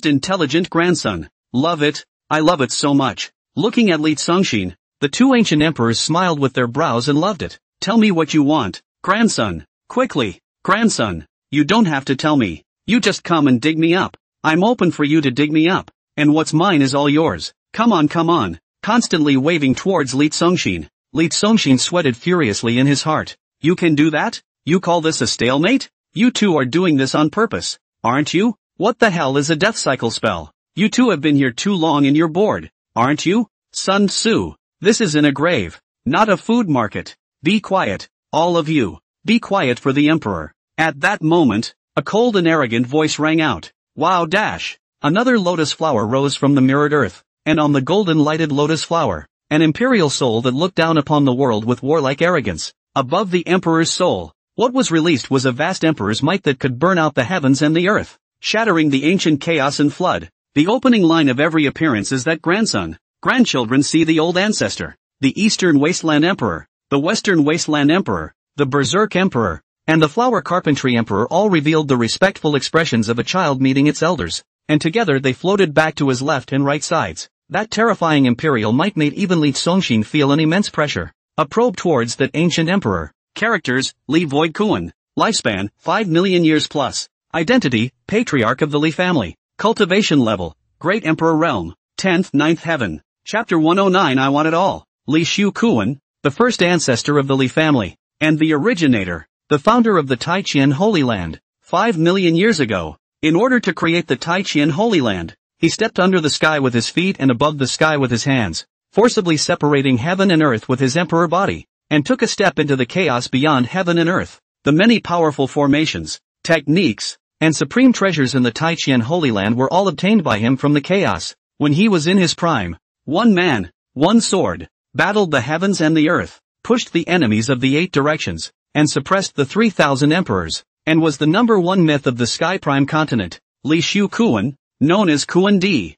[SPEAKER 1] intelligent grandson. Love it, I love it so much." Looking at Li Zongxin, the two ancient emperors smiled with their brows and loved it. "Tell me what you want, grandson, quickly. Grandson, you don't have to tell me. You just come and dig me up. I'm open for you to dig me up, and what's mine is all yours. Come on, come on." Constantly waving towards Li Zongxin. Li Zongxin sweated furiously in his heart. "You can do that? You call this a stalemate? You two are doing this on purpose, aren't you? What the hell is a death cycle spell? You two have been here too long and you're bored, aren't you? Sun Tzu, this is in a grave, not a food market. Be quiet, all of you. Be quiet for the emperor." At that moment, a cold and arrogant voice rang out. "Wow dash!" Another lotus flower rose from the mirrored earth, and on the golden lighted lotus flower, an imperial soul that looked down upon the world with warlike arrogance. Above the emperor's soul, what was released was a vast emperor's might that could burn out the heavens and the earth, shattering the ancient chaos and flood. The opening line of every appearance is that grandchildren see the old ancestor, the Eastern Wasteland Emperor, the Western Wasteland Emperor, the Berserk Emperor, and the Flower Carpentry Emperor all revealed the respectful expressions of a child meeting its elders, and together they floated back to his left and right sides. That terrifying imperial might made even Li Zongxin feel an immense pressure. A probe towards that ancient emperor. Characters, Li Void Kuan. Lifespan, 5 million years plus. Identity, Patriarch of the Li family. Cultivation level, Great Emperor Realm. 10th, 9th Heaven. Chapter 109 I Want It All. Li Shu Kuan, the first ancestor of the Li family, and the originator, the founder of the Tai-Chien Holy Land. 5 million years ago, in order to create the Tai-Chien Holy Land, he stepped under the sky with his feet and above the sky with his hands, forcibly separating heaven and earth with his emperor body, and took a step into the chaos beyond heaven and earth. The many powerful formations, techniques, and supreme treasures in the Tai-Chien Holy Land were all obtained by him from the chaos. When he was in his prime, one man, one sword, battled the heavens and the earth, pushed the enemies of the 8 directions, and suppressed the 3,000 emperors, and was the number 1 myth of the Sky Prime continent. Li Shu Kuan, known as Kuan Di,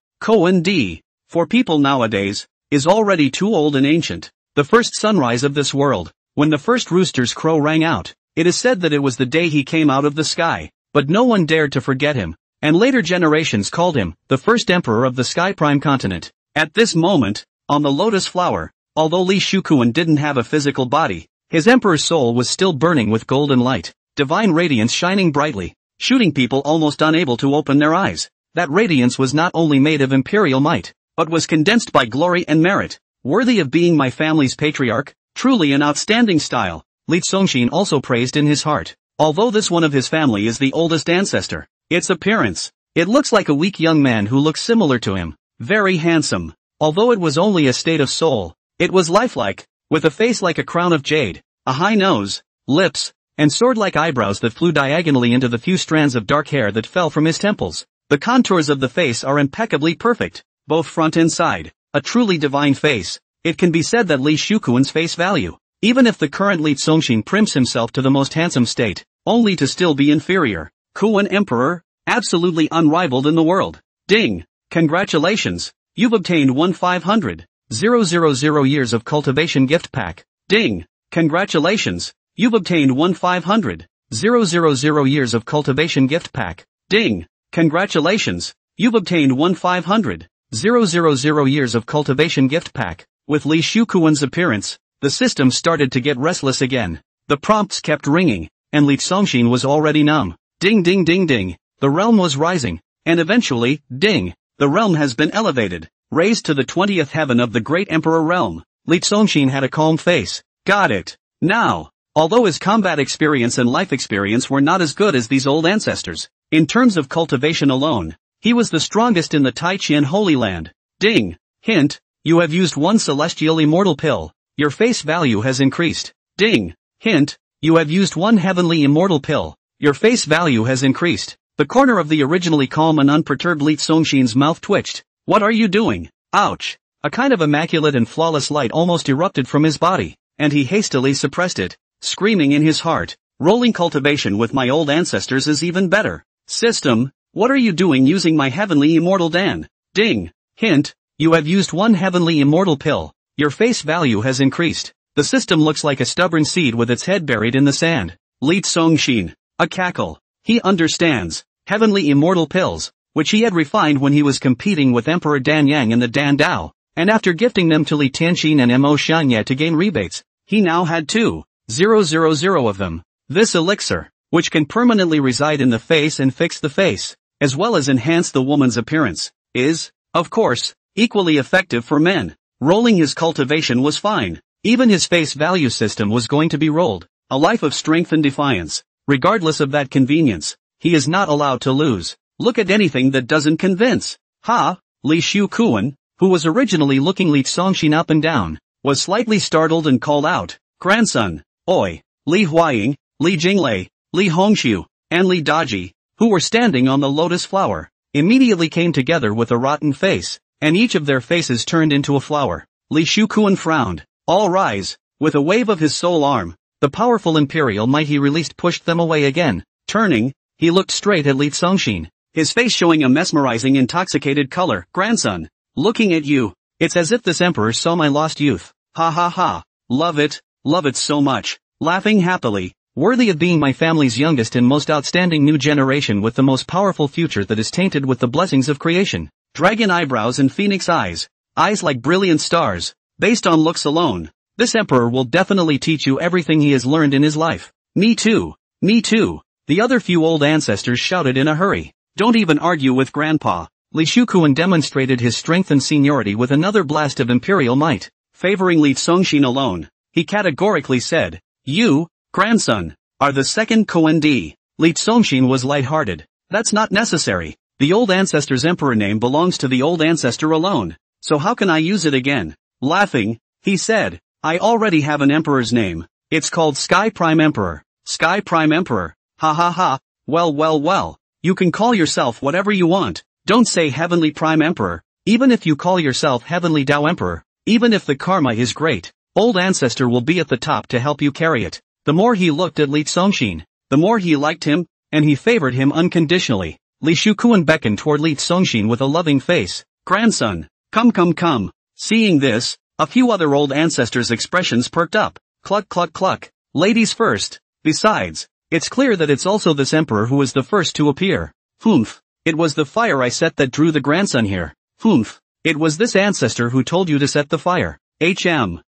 [SPEAKER 1] for people nowadays, is already too old and ancient. The first sunrise of this world, when the first rooster's crow rang out, it is said that it was the day he came out of the sky, but no one dared to forget him, and later generations called him the first emperor of the Sky Prime continent. At this moment, on the lotus flower, although Li Shu Kuan didn't have a physical body, his emperor's soul was still burning with golden light, divine radiance shining brightly, shooting people almost unable to open their eyes. That radiance was not only made of imperial might, but was condensed by glory and merit, worthy of being my family's patriarch, truly an outstanding style. Li Zongxin also praised in his heart, although this one of his family is the oldest ancestor. Its appearance, it looks like a weak young man who looks similar to him, very handsome. Although it was only a state of soul, it was lifelike, with a face like a crown of jade, a high nose, lips, and sword-like eyebrows that flew diagonally into the few strands of dark hair that fell from his temples. The contours of the face are impeccably perfect, both front and side, a truly divine face. It can be said that Li Shu Kuan's face value, even if the current Li Zongxin primps himself to the most handsome state, only to still be inferior. Kuan Emperor, absolutely unrivaled in the world. Ding! Congratulations! You've obtained 1,500,000 years of cultivation gift pack. Ding! Congratulations! You've obtained 1,500,000 years of cultivation gift pack. Ding! Congratulations! You've obtained 1,500,000 years of cultivation gift pack. With Li Shu Kuan's appearance, the system started to get restless again. The prompts kept ringing, and Li Zongxin was already numb. Ding ding ding ding, the realm was rising, and eventually, ding, the realm has been elevated, raised to the 20th heaven of the Great Emperor Realm. Li Zongxin had a calm face. Got it. Now, although his combat experience and life experience were not as good as these old ancestors, in terms of cultivation alone, he was the strongest in the Tai-Chien Holy Land. Ding. Hint, You have used one celestial immortal pill. Your face value has increased. Ding. Hint. You have used one heavenly immortal pill. Your face value has increased. The corner of the originally calm and unperturbed Lee Songshin's mouth twitched. What are you doing? Ouch. A kind of immaculate and flawless light almost erupted from his body, and he hastily suppressed it, screaming in his heart, rolling cultivation with my old ancestors is even better. System, what are you doing using my heavenly immortal Dan? Ding. Hint, you have used one heavenly immortal pill. Your face value has increased. The system looks like a stubborn seed with its head buried in the sand. Lee Songshin. A cackle. He understands. Heavenly immortal pills, which he had refined when he was competing with Emperor Dan Yang in the Dan Dao, and after gifting them to Li Tianxin and Mo Xianye to gain rebates, he now had 2,000 of them. This elixir, which can permanently reside in the face and fix the face, as well as enhance the woman's appearance, is, of course, equally effective for men. Rolling his cultivation was fine. Even his face value system was going to be rolled. A life of strength and defiance. Regardless of that convenience, he is not allowed to lose. Look at anything that doesn't convince. Ha! Li Shukuan, who was originally looking Li Songshin up and down, was slightly startled and called out, "Grandson, oi!" Li Huaying, Li Jinglei, Li Hongshu, and Li Daji, who were standing on the lotus flower, immediately came together with a rotten face, and each of their faces turned into a flower. Li Shukuan frowned. All rise. With a wave of his sole arm, the powerful imperial might he released pushed them away again. Turning, he looked straight at Li Songshin, his face showing a mesmerizing intoxicated color. "Grandson, looking at you, it's as if this emperor saw my lost youth. Ha ha ha. Love it so much." Laughing happily, worthy of being my family's youngest and most outstanding new generation with the most powerful future that is tainted with the blessings of creation. Dragon eyebrows and phoenix eyes like brilliant stars. Based on looks alone, this emperor will definitely teach you everything he has learned in his life. Me too. The other few old ancestors shouted in a hurry. Don't even argue with Grandpa. Li Shukuan demonstrated his strength and seniority with another blast of imperial might. Favoring Li Songshin alone, he categorically said, "You, grandson, are the second Koendi." Li Songshin was light-hearted. That's not necessary. The old ancestor's emperor name belongs to the old ancestor alone. So how can I use it again? Laughing, he said, "I already have an emperor's name. It's called Sky Prime Emperor." Sky Prime Emperor. Ha ha ha. Well. You can call yourself whatever you want. Don't say Heavenly Prime Emperor. Even if you call yourself Heavenly Dao Emperor, even if the karma is great, old ancestor will be at the top to help you carry it. The more he looked at Li Songshin, the more he liked him, and he favored him unconditionally. Li Shukuan beckoned toward Li Songshin with a loving face. "Grandson, come. Seeing this, a few other old ancestors' expressions perked up. Cluck. Ladies first. Besides, it's clear that it's also this emperor who is the first to appear. Humph. It was the fire I set that drew the grandson here. Humph. It was this ancestor who told you to set the fire.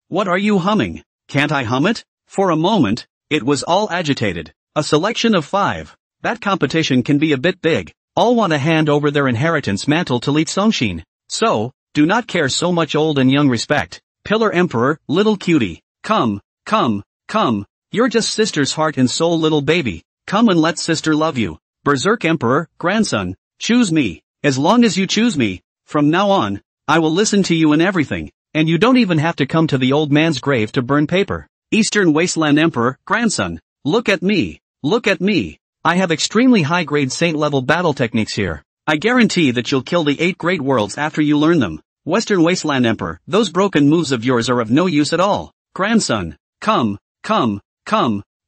[SPEAKER 1] What are you humming? Can't I hum it?" For a moment, it was all agitated. A selection of 5. That competition can be a bit big. All want to hand over their inheritance mantle to Li Songshin. So, do not care so much old and young respect. Pillar Emperor, little cutie. Come. You're just sister's heart and soul little baby. Come and let sister love you. Berserk Emperor, grandson, choose me. As long as you choose me, from now on, I will listen to you in everything, and you don't even have to come to the old man's grave to burn paper. Eastern Wasteland Emperor, grandson, look at me. I have extremely high-grade saint-level battle techniques here. I guarantee that you'll kill the 8 great worlds after you learn them. Western Wasteland Emperor, those broken moves of yours are of no use at all. Grandson, come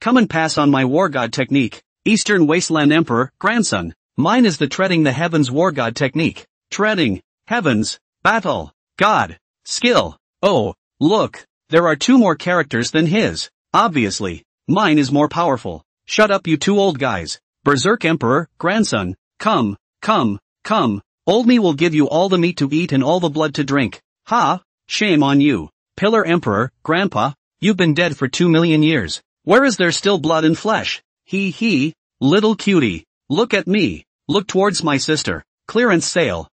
[SPEAKER 1] and pass on my war god technique. Eastern Wasteland Emperor, grandson, mine is the treading the heavens war god technique. Treading, heavens, battle, god, skill. Oh, look, there are 2 more characters than his. Obviously, mine is more powerful. Shut up you 2 old guys. Berserk Emperor, grandson, come. Old me will give you all the meat to eat and all the blood to drink. Ha, shame on you. Pillar Emperor, grandpa, you've been dead for 2 million years. Where is there still blood and flesh? He, little cutie. Look at me. Look towards my sister. Clearance sale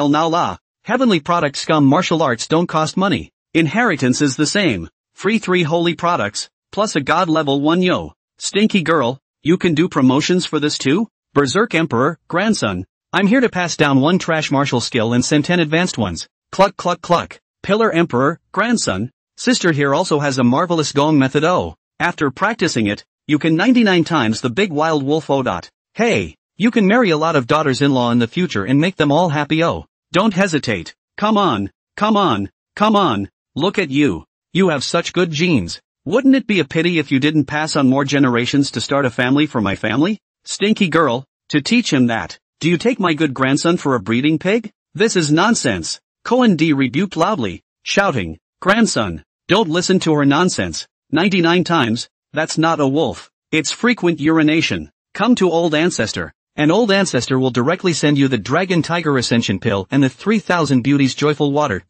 [SPEAKER 1] now la. Heavenly product scum martial arts don't cost money. Inheritance is the same. Free 3 holy products, plus a god level 1 yo. Stinky girl, you can do promotions for this too? Berserk Emperor, grandson, I'm here to pass down 1 trash martial skill and send 10 advanced ones. Cluck cluck cluck. Pillar Emperor, grandson, sister here also has a marvelous gong method. Oh, after practicing it, you can 99 times the big wild wolf. Oh. Hey, you can marry a lot of daughters-in-law in the future and make them all happy. Oh, don't hesitate. Come on, come on, come on. Look at you. You have such good genes. Wouldn't it be a pity if you didn't pass on more generations to start a family for my family? Stinky girl, to teach him that. Do you take my good grandson for a breeding pig? This is nonsense. Cohen D rebuked loudly, shouting, grandson, don't listen to her nonsense. 99 times, that's not a wolf. It's frequent urination. Come to old ancestor. An old ancestor will directly send you the Dragon Tiger Ascension Pill and the 3000 Beauties Joyful Water.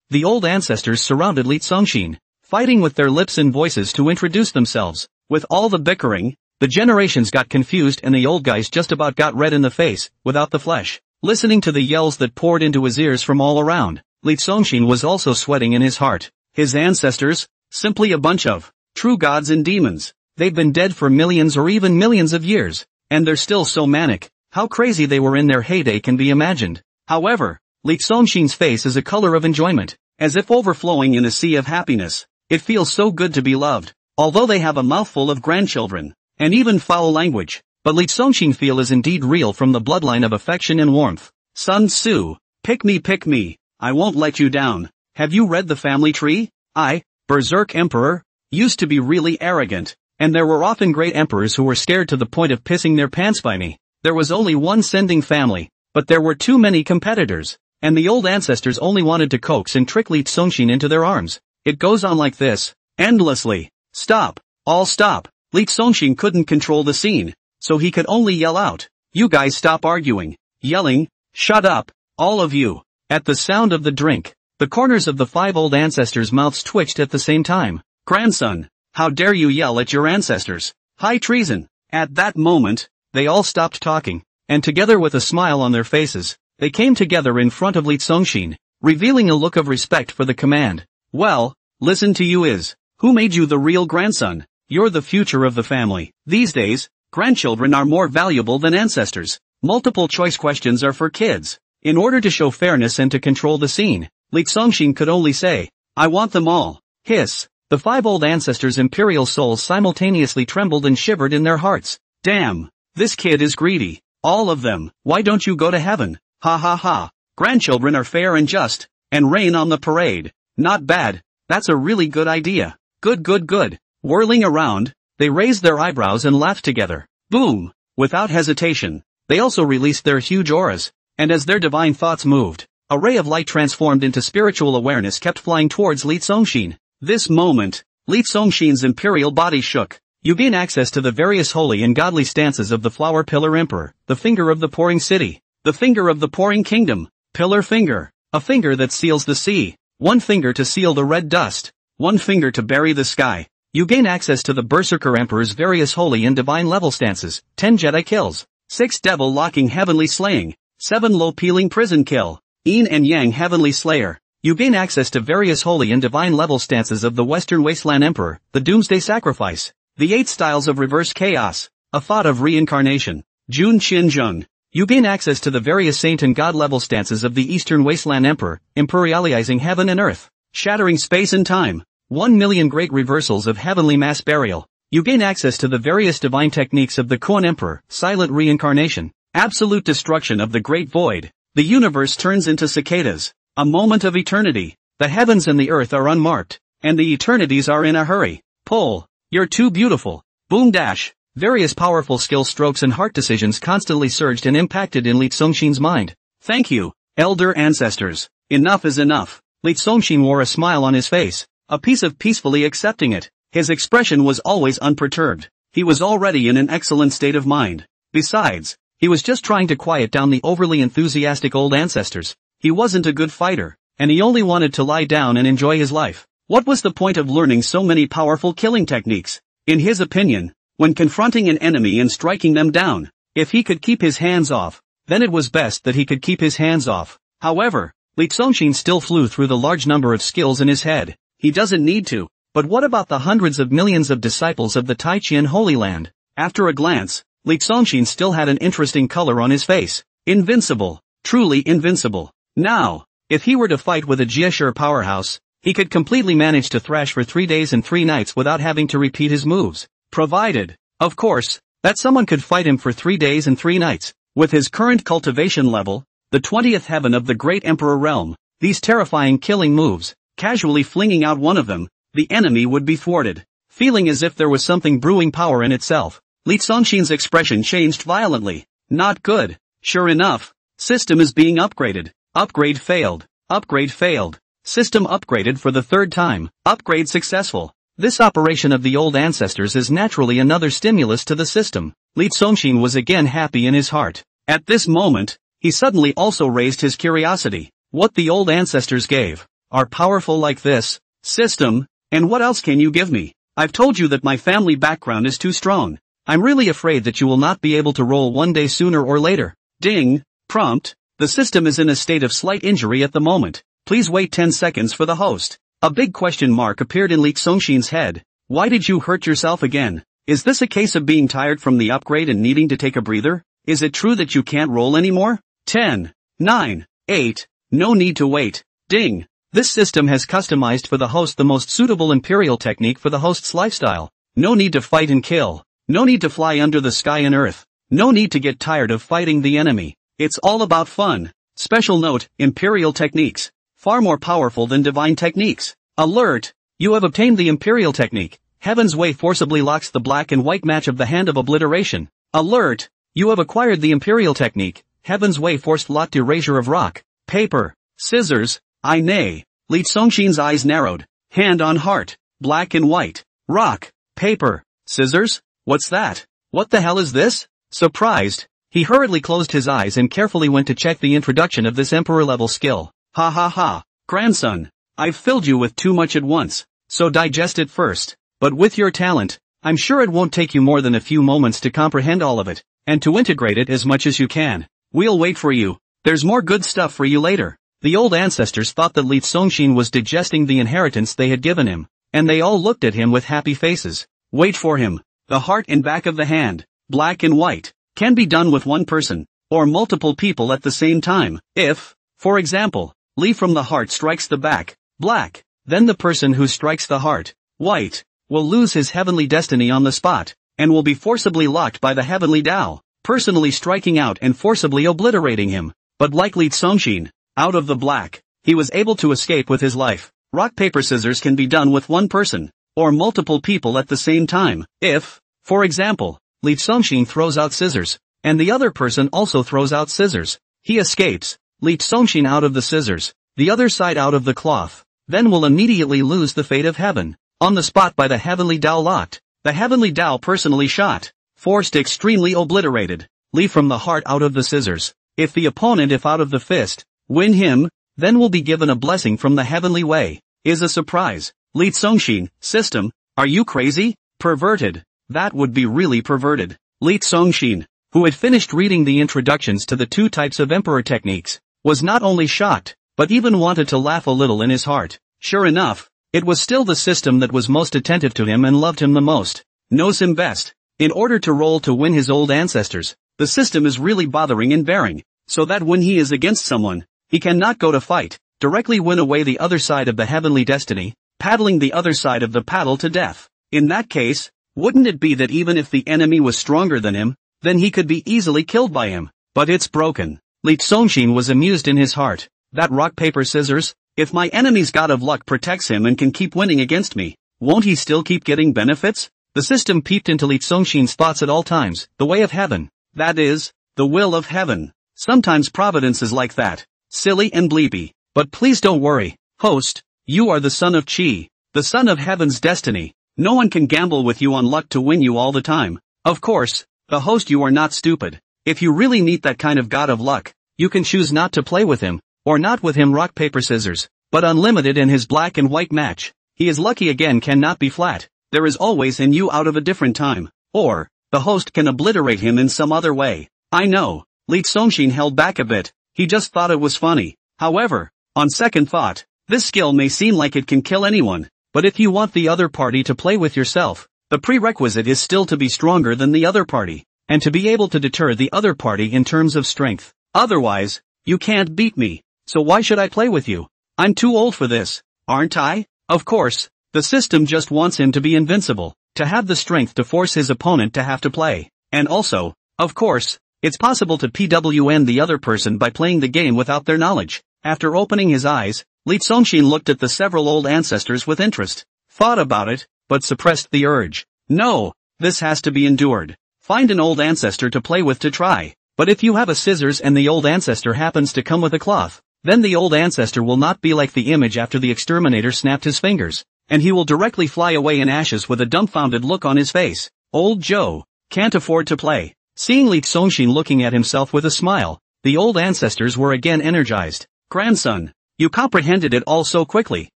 [SPEAKER 1] The old ancestors surrounded Li Tsongxin, fighting with their lips and voices to introduce themselves. With all the bickering, the generations got confused and the old guys just about got red in the face, without the flesh. Listening to the yells that poured into his ears from all around, Li Tsongxin was also sweating in his heart. His ancestors? Simply a bunch of true gods and demons. They've been dead for millions or even millions of years, and they're still so manic. How crazy they were in their heyday can be imagined. However, Li Tsongxin's face is a color of enjoyment, as if overflowing in a sea of happiness. It feels so good to be loved, although they have a mouthful of grandchildren, and even foul language. But Li Tsongxin feel is indeed real from the bloodline of affection and warmth. Sun Tzu, pick me, I won't let you down. Have you read the family tree? I, Berserk Emperor, used to be really arrogant, and there were often great emperors who were scared to the point of pissing their pants by me. There was only one sending family, but there were too many competitors, and the old ancestors only wanted to coax and trick Li Tsongxin into their arms. It goes on like this, endlessly. Stop, all stop. Li Tsongxin couldn't control the scene, so he could only yell out, you guys stop arguing, yelling, shut up, all of you. At the sound of the drink, the corners of the 5 old ancestors' mouths twitched at the same time. Grandson, how dare you yell at your ancestors? High treason. At that moment, they all stopped talking, and together with a smile on their faces, they came together in front of Li Tsongxin, revealing a look of respect for the command. Well, listen to you is, who made you the real grandson? You're the future of the family. These days, grandchildren are more valuable than ancestors. Multiple choice questions are for kids. In order to show fairness and to control the scene, Li Tsongxin could only say, I want them all. Hiss. The 5 old ancestors' imperial souls simultaneously trembled and shivered in their hearts. Damn. This kid is greedy. All of them. Why don't you go to heaven? Ha ha ha. Grandchildren are fair and just, and rain on the parade. Not bad. That's a really good idea. Good. Whirling around, they raised their eyebrows and laughed together. Boom! Without hesitation, they also released their huge auras, and as their divine thoughts moved, a ray of light transformed into spiritual awareness kept flying towards Li Tsongxin. This moment, Li Tsongxin's imperial body shook. You gain access to the various holy and godly stances of the Flower Pillar Emperor, the finger of the pouring city, the finger of the pouring kingdom, pillar finger, a finger that seals the sea, one finger to seal the red dust, one finger to bury the sky. You gain access to the Berserker Emperor's various holy and divine level stances, 10 Jedi kills, 6 devil locking heavenly slaying, 7 low peeling prison kill, Yin and Yang heavenly slayer. You gain access to various holy and divine level stances of the Western Wasteland Emperor, the Doomsday Sacrifice, the 8 styles of reverse chaos, a thought of reincarnation, Jun Qin Zheng. You gain access to the various saint and god level stances of the Eastern Wasteland Emperor, imperializing heaven and earth, shattering space and time. 1 million great reversals of heavenly mass burial. You gain access to the various divine techniques of the Kuan Emperor, silent reincarnation, absolute destruction of the great void. The universe turns into cicadas. A moment of eternity. The heavens and the earth are unmarked, and the eternities are in a hurry. Pull. You're too beautiful. Boom dash. Various powerful skill strokes and heart decisions constantly surged and impacted in Li Tsongxin's mind. Thank you, elder ancestors. Enough is enough. Li Tsongxin wore a smile on his face. A piece of peacefully accepting it. His expression was always unperturbed. He was already in an excellent state of mind. Besides, he was just trying to quiet down the overly enthusiastic old ancestors. He wasn't a good fighter, and he only wanted to lie down and enjoy his life. What was the point of learning so many powerful killing techniques? In his opinion, when confronting an enemy and striking them down, if he could keep his hands off, then it was best that he could keep his hands off. However, Li Tsongxin still flew through the large number of skills in his head. He doesn't need to. But what about the hundreds of millions of disciples of the Taichian Holy Land? After a glance, Li Tsongxin still had an interesting color on his face. Invincible. Truly invincible. Now, If he were to fight with a Jiashur powerhouse, he could completely manage to thrash for 3 days and 3 nights without having to repeat his moves. Provided, of course, that someone could fight him for 3 days and 3 nights. With his current cultivation level, the 20th heaven of the Great Emperor realm, these terrifying killing moves, casually flinging out one of them, the enemy would be thwarted. Feeling as if there was something brewing power in itself, Li Songshin's expression changed violently. Not good. Sure enough, system is being upgraded. Upgrade failed. Upgrade failed. System upgraded for the 3rd time. Upgrade successful. This operation of the old ancestors is naturally another stimulus to the system. Li Songshin was again happy in his heart. At this moment, he suddenly also raised his curiosity. What the old ancestors gave are powerful like this. System, and what else can you give me? I've told you that my family background is too strong. I'm really afraid that you will not be able to roll one day sooner or later. Ding. Prompt. The system is in a state of slight injury at the moment. Please wait 10 seconds for the host. A big question mark appeared in Li Songshin's head. Why did you hurt yourself again? Is this a case of being tired from the upgrade and needing to take a breather? Is it true that you can't roll anymore? 10, 9, 8. No need to wait. Ding. This system has customized for the host the most suitable imperial technique for the host's lifestyle. No need to fight and kill. No need to fly under the sky and earth. No need to get tired of fighting the enemy. It's all about fun. Special note, imperial techniques. Far more powerful than divine techniques. Alert! You have obtained the imperial technique. Heaven's Way forcibly locks the black and white match of the hand of obliteration. Alert! You have acquired the imperial technique. Heaven's Way forced locked erasure of rock, paper, scissors. I nay. Li Songshin's eyes narrowed. Hand on heart. Black and white. Rock. Paper. Scissors? What's that? What the hell is this? Surprised, he hurriedly closed his eyes and carefully went to check the introduction of this emperor-level skill. Ha ha ha. Grandson, I've filled you with too much at once, so digest it first. But with your talent, I'm sure it won't take you more than a few moments to comprehend all of it, and to integrate it as much as you can. We'll wait for you. There's more good stuff for you later. The old ancestors thought that Li Songshin was digesting the inheritance they had given him, and they all looked at him with happy faces. Wait for him. The heart and back of the hand, black and white, can be done with one person, or multiple people at the same time. If, for example, Li from the heart strikes the back, black, then the person who strikes the heart, white, will lose his heavenly destiny on the spot, and will be forcibly locked by the heavenly Tao, personally striking out and forcibly obliterating him. But like Li Songshin, out of the black, he was able to escape with his life. Rock paper scissors can be done with one person, or multiple people at the same time. If, for example, Li Songshin throws out scissors, and the other person also throws out scissors, he escapes. Li Songshin out of the scissors, the other side out of the cloth, then will immediately lose the fate of heaven, on the spot by the heavenly Tao locked, the heavenly Tao personally shot, forced extremely obliterated. Li from the heart out of the scissors, if the opponent if out of the fist, win him, then will be given a blessing from the heavenly way, is a surprise. Li Songshin, system, are you crazy? Perverted. That would be really perverted. Li Songshin, who had finished reading the introductions to the 2 types of emperor techniques, was not only shocked, but even wanted to laugh a little in his heart. Sure enough, it was still the system that was most attentive to him and loved him the most, knows him best. In order to roll to win his old ancestors, the system is really bothering and bearing, so that when he is against someone, he cannot go to fight, directly win away the other side of the heavenly destiny, paddling the other side of the paddle to death. In that case, wouldn't it be that even if the enemy was stronger than him, then he could be easily killed by him? But it's broken. Li Songshin was amused in his heart. That rock paper scissors, if my enemy's god of luck protects him and can keep winning against me, won't he still keep getting benefits? The system peeped into Li Songshin's thoughts at all times, the way of heaven. That is, the will of heaven. Sometimes providence is like that. Silly and bleepy. But please don't worry, host, you are the son of Chi, the son of heaven's destiny. No one can gamble with you on luck to win you all the time. Of course, the host, you are not stupid. If you really need that kind of god of luck, you can choose not to play with him, or not with him rock paper scissors, but unlimited in his black and white match. He is lucky again cannot be flat. There is always in you out of a different time. Or, the host can obliterate him in some other way. I know. Li Songshin held back a bit. He just thought it was funny. However, on second thought, this skill may seem like it can kill anyone, but if you want the other party to play with yourself, the prerequisite is still to be stronger than the other party, and to be able to deter the other party in terms of strength. Otherwise, you can't beat me. so why should I play with you? I'm too old for this, aren't I? Of course, the system just wants him to be invincible, to have the strength to force his opponent to have to play. And also, of course, it's possible to PWN the other person by playing the game without their knowledge. After opening his eyes, Lee Songshin looked at the several old ancestors with interest, thought about it, but suppressed the urge. No, this has to be endured. Find an old ancestor to play with to try. But if you have a scissors and the old ancestor happens to come with a cloth, then the old ancestor will not be like the image after the exterminator snapped his fingers, and he will directly fly away in ashes with a dumbfounded look on his face. Old Joe can't afford to play. Seeing Lee Songshin looking at himself with a smile, the old ancestors were again energized. Grandson, you comprehended it all so quickly.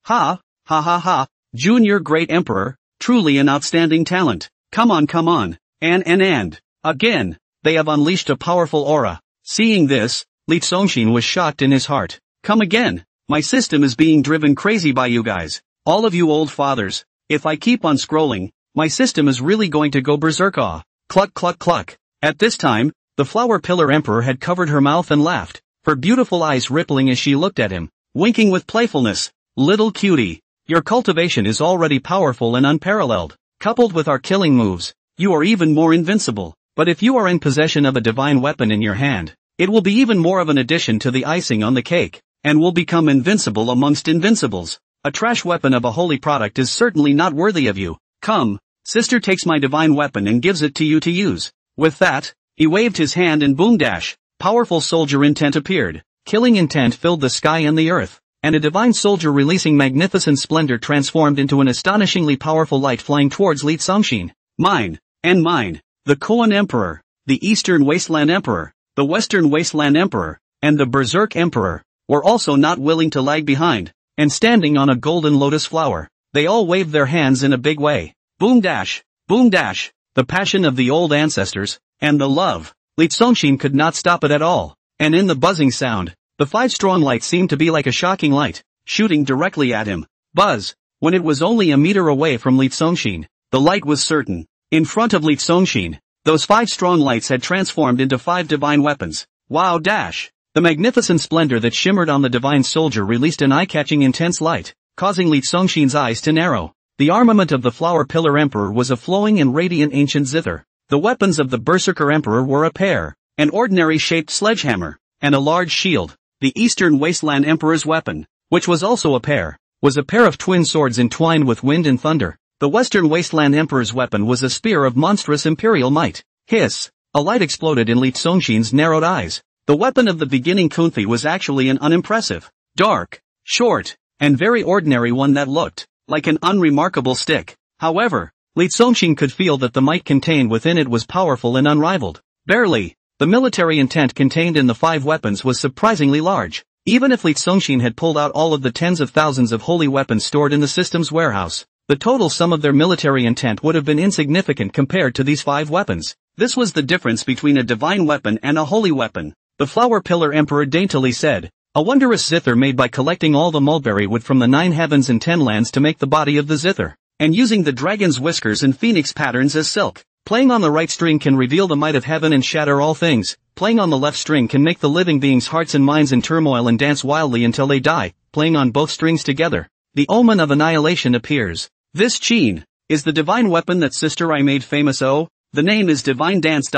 [SPEAKER 1] Ha, ha ha ha, Junior Great Emperor, truly an outstanding talent. Come on. And, again, they have unleashed a powerful aura. Seeing this, Lee Songshin was shocked in his heart. Come again, my system is being driven crazy by you guys. All of you old fathers, if I keep on scrolling, my system is really going to go berserk. Ah, cluck cluck cluck. At this time, the Flower Pillar Emperor had covered her mouth and laughed, her beautiful eyes rippling as she looked at him, winking with playfulness. Little cutie, your cultivation is already powerful and unparalleled. Coupled with our killing moves, you are even more invincible. But if you are in possession of a divine weapon in your hand, it will be even more of an addition to the icing on the cake, and will become invincible amongst invincibles. A trash weapon of a holy product is certainly not worthy of you. Come, sister takes my divine weapon and gives it to you to use. With that, he waved his hand and boom dash, powerful soldier intent appeared. Killing intent filled the sky and the earth, and a divine soldier releasing magnificent splendor transformed into an astonishingly powerful light flying towards Lee Songshin. Mine, and mine, the Koan Emperor, the Eastern Wasteland Emperor, the Western Wasteland Emperor, and the Berserk Emperor, were also not willing to lag behind, and standing on a golden lotus flower, they all waved their hands in a big way. Boom dash, the passion of the old ancestors, and the love. Lee Songshin could not stop it at all, and in the buzzing sound, the 5 strong lights seemed to be like a shocking light, shooting directly at him. Buzz! When it was only a meter away from Lee Songshin, the light was certain. In front of Lee Songshin, those 5 strong lights had transformed into 5 divine weapons. Wow dash! The magnificent splendor that shimmered on the divine soldier released an eye-catching intense light, causing Lee Songshin's eyes to narrow. The armament of the Flower Pillar Emperor was a flowing and radiant ancient zither. The weapons of the Berserker Emperor were a pair, an ordinary shaped sledgehammer, and a large shield. The Eastern Wasteland Emperor's weapon, which was also a pair, was a pair of twin swords entwined with wind and thunder. The Western Wasteland Emperor's weapon was a spear of monstrous imperial might. Hiss! A light exploded in Lee Songshin's narrowed eyes. The weapon of the beginning Kunthi was actually an unimpressive, dark, short, and very ordinary one that looked like an unremarkable stick. However, Lee Songshin could feel that the might contained within it was powerful and unrivaled. Barely, the military intent contained in the 5 weapons was surprisingly large. Even if Lee Songshin had pulled out all of the tens of thousands of holy weapons stored in the system's warehouse, the total sum of their military intent would have been insignificant compared to these 5 weapons. This was the difference between a divine weapon and a holy weapon. The Flower Pillar Emperor daintily said, a wondrous zither made by collecting all the mulberry wood from the 9 heavens and 10 lands to make the body of the zither, and using the dragon's whiskers and phoenix patterns as silk. Playing on the right string can reveal the might of heaven and shatter all things. Playing on the left string can make the living beings' hearts and minds in turmoil and dance wildly until they die. Playing on both strings together, the omen of annihilation appears. This Chin is the divine weapon that sister I made famous. Oh, the name is Divine Dance.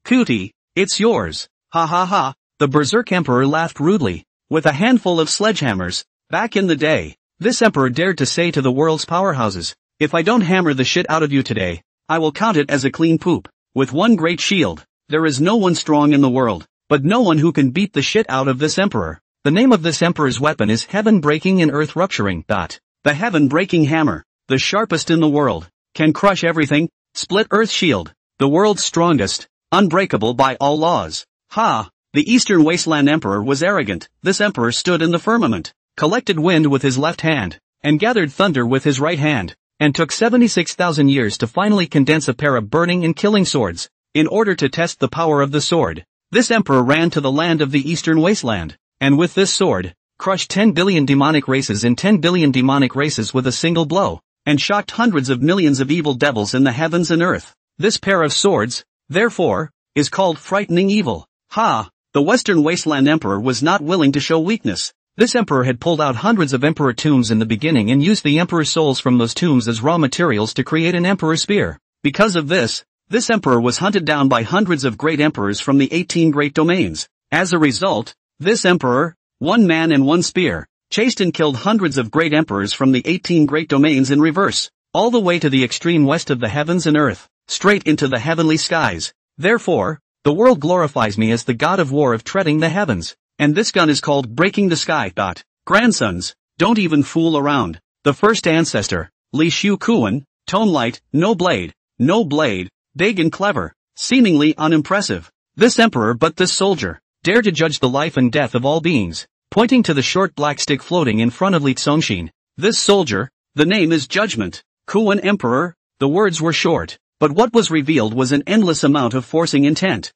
[SPEAKER 1] Cootie, it's yours. Ha ha ha. The Berserk Emperor laughed rudely. With a handful of sledgehammers, back in the day, this emperor dared to say to the world's powerhouses, if I don't hammer the shit out of you today, I will count it as a clean poop. With one great shield, there is no one strong in the world, but no one who can beat the shit out of this emperor. The name of this emperor's weapon is heaven-breaking and earth-rupturing. The heaven-breaking hammer, the sharpest in the world, can crush everything. Split Earth Shield, the world's strongest, unbreakable by all laws. Ha! The Eastern Wasteland Emperor was arrogant. This emperor stood in the firmament, collected wind with his left hand, and gathered thunder with his right hand, and took 76,000 years to finally condense a pair of burning and killing swords. In order to test the power of the sword, this emperor ran to the land of the Eastern Wasteland, and with this sword, crushed 10 billion demonic races and 10 billion demonic races with a single blow, and shocked hundreds of millions of evil devils in the heavens and earth. This pair of swords, therefore, is called frightening evil. Ha! the Western Wasteland Emperor was not willing to show weakness. This emperor had pulled out hundreds of emperor tombs in the beginning and used the emperor's souls from those tombs as raw materials to create an emperor's spear. Because of this emperor was hunted down by hundreds of great emperors from the 18 great domains. As a result, this emperor, one man and one spear, chased and killed hundreds of great emperors from the 18 great domains in reverse, all the way to the extreme west of the heavens and earth, straight into the heavenly skies. Therefore, the world glorifies me as the god of war of treading the heavens, and this gun is called Breaking the Sky. Grandsons, don't even fool around. The first ancestor, Li Shu Kuan, tone light, no blade, Dagon clever, seemingly unimpressive. This emperor but this soldier, dare to judge the life and death of all beings, pointing to the short black stick floating in front of Li Tsongxin. This soldier, the name is Judgment. Kuan Emperor, the words were short, but what was revealed was an endless amount of forcing intent.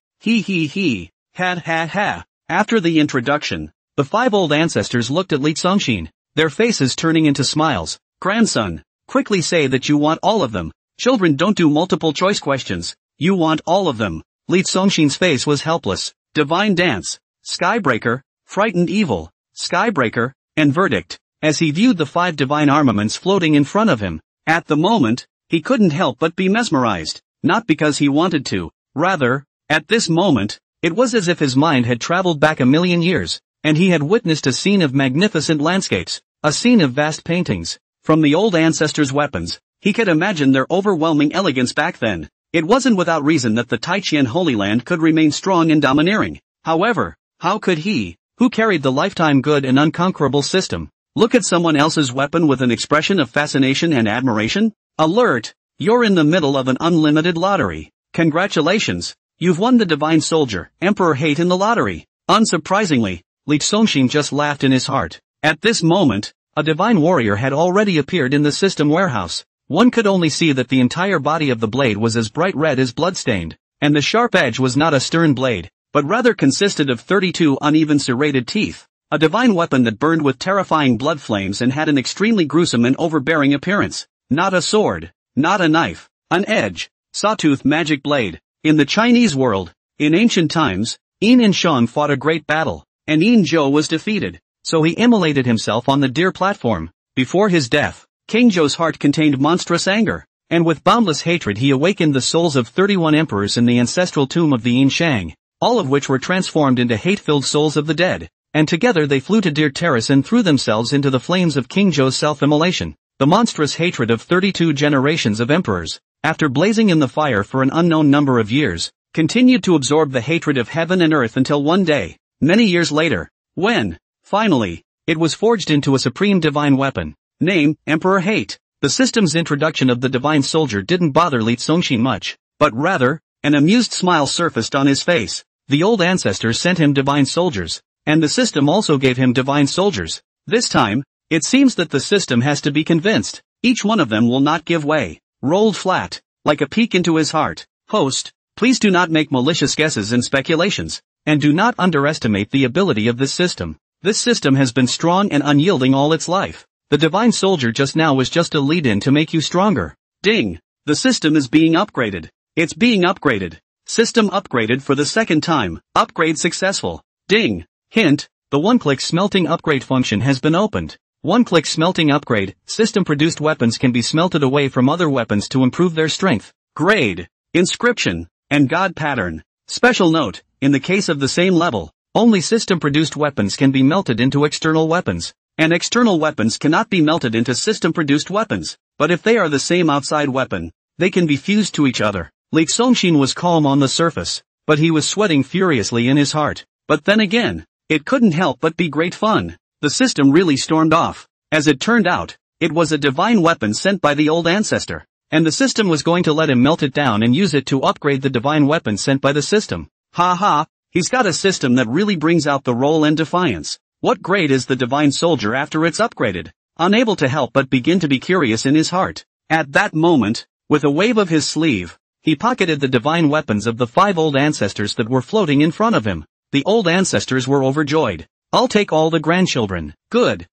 [SPEAKER 1] Ha. After the introduction, the 5 old ancestors looked at Li Tsongxin, their faces turning into smiles. Grandson, quickly say that you want all of them. Children don't do multiple choice questions. You want all of them. Li Tsongxin's face was helpless. Divine Dance, Skybreaker, Frightened Evil, Skybreaker, and Verdict, as he viewed the 5 divine armaments floating in front of him. At the moment, he couldn't help but be mesmerized, not because he wanted to. Rather, at this moment, it was as if his mind had traveled back a million years, and he had witnessed a scene of magnificent landscapes, a scene of vast paintings. From the old ancestors' weapons, he could imagine their overwhelming elegance back then. It wasn't without reason that the Taichian Holy Land could remain strong and domineering. However, how could he, who carried the lifetime good and unconquerable system, look at someone else's weapon with an expression of fascination and admiration? Alert! You're in the middle of an unlimited lottery. Congratulations! You've won the Divine Soldier, Emperor Hate in the lottery. Unsurprisingly, Li Tsongxin just laughed in his heart. At this moment, a divine warrior had already appeared in the system warehouse. One could only see that the entire body of the blade was as bright red as blood-stained, and the sharp edge was not a stern blade, but rather consisted of 32 uneven serrated teeth. A divine weapon that burned with terrifying blood flames and had an extremely gruesome and overbearing appearance. Not a sword, not a knife, an edge, sawtooth magic blade. In the Chinese world, in ancient times, Yin and Shang fought a great battle, and Yin Zhou was defeated, so he immolated himself on the deer platform. Before his death, King Zhou's heart contained monstrous anger, and with boundless hatred he awakened the souls of 31 emperors in the ancestral tomb of the Yin Shang, all of which were transformed into hate-filled souls of the dead, and together they flew to Deer Terrace and threw themselves into the flames of King Zhou's self-immolation. The monstrous hatred of 32 generations of emperors, after blazing in the fire for an unknown number of years, continued to absorb the hatred of heaven and earth until one day, many years later, when, finally, it was forged into a supreme divine weapon. Name, Emperor Hate. The system's introduction of the divine soldier didn't bother Li Tsongxin much, but rather, an amused smile surfaced on his face. The old ancestors sent him divine soldiers, and the system also gave him divine soldiers. This time, it seems that the system has to be convinced. Each one of them will not give way. Rolled flat, like a peek into his heart. Host, please do not make malicious guesses and speculations, and do not underestimate the ability of this system. This system has been strong and unyielding all its life. The divine soldier just now was just a lead-in to make you stronger. Ding! The system is being upgraded. It's being upgraded. System upgraded for the second time. Upgrade successful. Ding! Hint, the one-click smelting upgrade function has been opened. One-click smelting upgrade, system-produced weapons can be smelted away from other weapons to improve their strength, grade, inscription, and god pattern. Special note, in the case of the same level, only system-produced weapons can be melted into external weapons, and external weapons cannot be melted into system-produced weapons, but if they are the same outside weapon, they can be fused to each other. Li Tsongxin was calm on the surface, but he was sweating furiously in his heart. But then again, it couldn't help but be great fun. The system really stormed off. As it turned out, it was a divine weapon sent by the old ancestor, and the system was going to let him melt it down and use it to upgrade the divine weapon sent by the system. Ha, he's got a system that really brings out the roll and defiance. What grade is the divine soldier after it's upgraded? Unable to help but begin to be curious in his heart. At that moment, with a wave of his sleeve, he pocketed the divine weapons of the 5 old ancestors that were floating in front of him. The old ancestors were overjoyed. I'll take all the grandchildren. Good.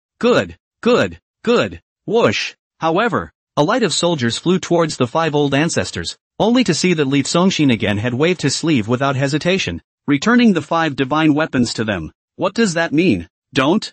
[SPEAKER 1] Whoosh. However, a light of soldiers flew towards the 5 old ancestors, only to see that Li Tsongxin again had waved his sleeve without hesitation. returning the 5 divine weapons to them. What does that mean? Don't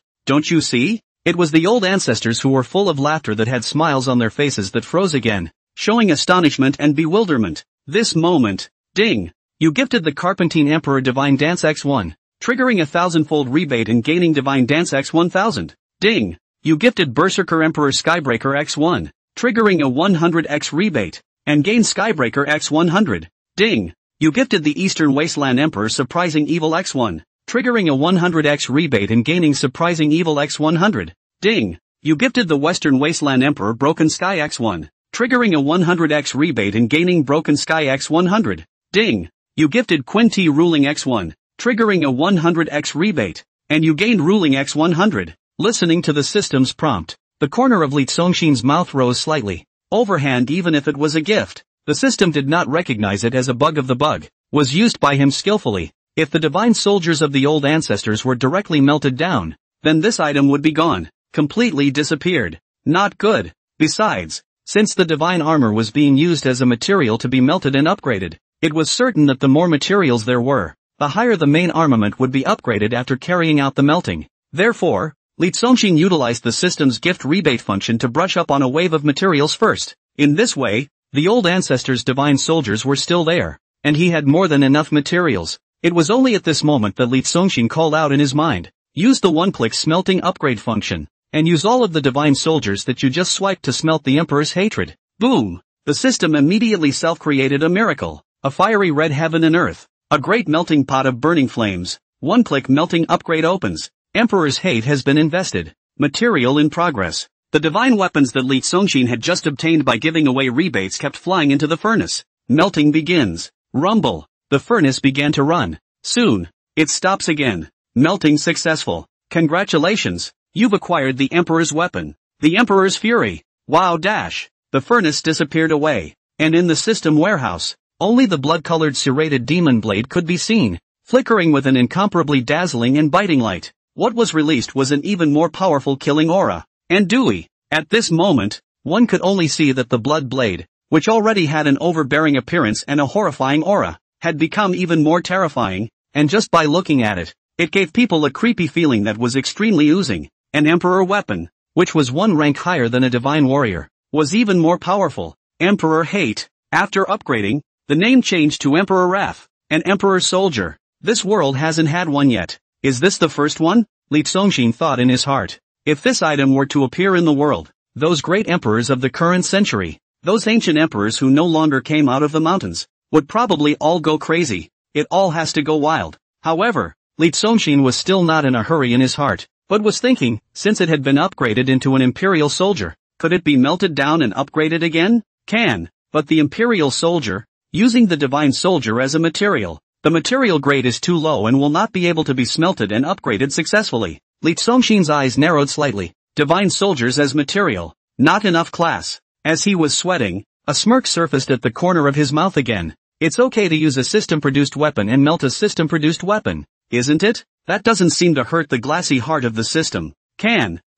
[SPEAKER 1] you see? It was the old ancestors who were full of laughter that had smiles on their faces that froze again, showing astonishment and bewilderment. This moment, ding! You gifted the Carpentine Emperor Divine Dance X1, triggering a 1,000-fold rebate and gaining Divine Dance X1000. Ding! You gifted Berserker Emperor Skybreaker X1, triggering a 100x rebate, and gain Skybreaker X100. Ding! You gifted the Eastern Wasteland Emperor Surprising Evil X1, triggering a 100x rebate and gaining Surprising Evil X100. Ding! You gifted the Western Wasteland Emperor Broken Sky X1, triggering a 100x rebate and gaining Broken Sky X100. Ding! You gifted Quinty Ruling X1, triggering a 100x rebate, and you gained Ruling X100. Listening to the system's prompt, the corner of Li Songshin's mouth rose slightly. Overhand, even if it was a gift, the system did not recognize it as a bug of the bug, was used by him skillfully. If the divine soldiers of the old ancestors were directly melted down, then this item would be gone, completely disappeared. Not good. Besides, since the divine armor was being used as a material to be melted and upgraded, it was certain that the more materials there were, the higher the main armament would be upgraded after carrying out the melting. Therefore, Li Songshin utilized the system's gift rebate function to brush up on a wave of materials first. In this way, the old ancestors' divine soldiers were still there, and he had more than enough materials. It was only at this moment that Li Songshin called out in his mind, use the one-click smelting upgrade function, and use all of the divine soldiers that you just swiped to smelt the Emperor's hatred. Boom! The system immediately self-created a miracle, a fiery red heaven and earth, a great melting pot of burning flames. One-click melting upgrade opens. Emperor's hate has been invested. Material in progress. The divine weapons that Li Songshin had just obtained by giving away rebates kept flying into the furnace. Melting begins. Rumble. The furnace began to run. Soon, it stops again. Melting successful. Congratulations, you've acquired the Emperor's weapon. The Emperor's Fury. Wow dash. The furnace disappeared away. And in the system warehouse, only the blood-colored serrated demon blade could be seen, flickering with an incomparably dazzling and biting light. What was released was an even more powerful killing aura. And Dewey. At this moment, one could only see that the blood blade, which already had an overbearing appearance and a horrifying aura, had become even more terrifying, and just by looking at it, it gave people a creepy feeling that was extremely oozing. An Emperor weapon, which was one rank higher than a divine warrior, was even more powerful. Emperor Hate. After upgrading, the name changed to Emperor Wrath, an Emperor Soldier. This world hasn't had one yet. Is this the first one? Li Songshin thought in his heart. If this item were to appear in the world, those great emperors of the current century, those ancient emperors who no longer came out of the mountains, would probably all go crazy. It all has to go wild. However, Li Songshin was still not in a hurry in his heart, but was thinking, since it had been upgraded into an imperial soldier, could it be melted down and upgraded again? But the imperial soldier, using the divine soldier as a material, the material grade is too low and will not be able to be smelted and upgraded successfully. Li Songshin's eyes narrowed slightly. Divine soldiers as material. Not enough class. As he was sweating, a smirk surfaced at the corner of his mouth again. It's okay to use a system-produced weapon and melt a system-produced weapon, isn't it? That doesn't seem to hurt the glassy heart of the system.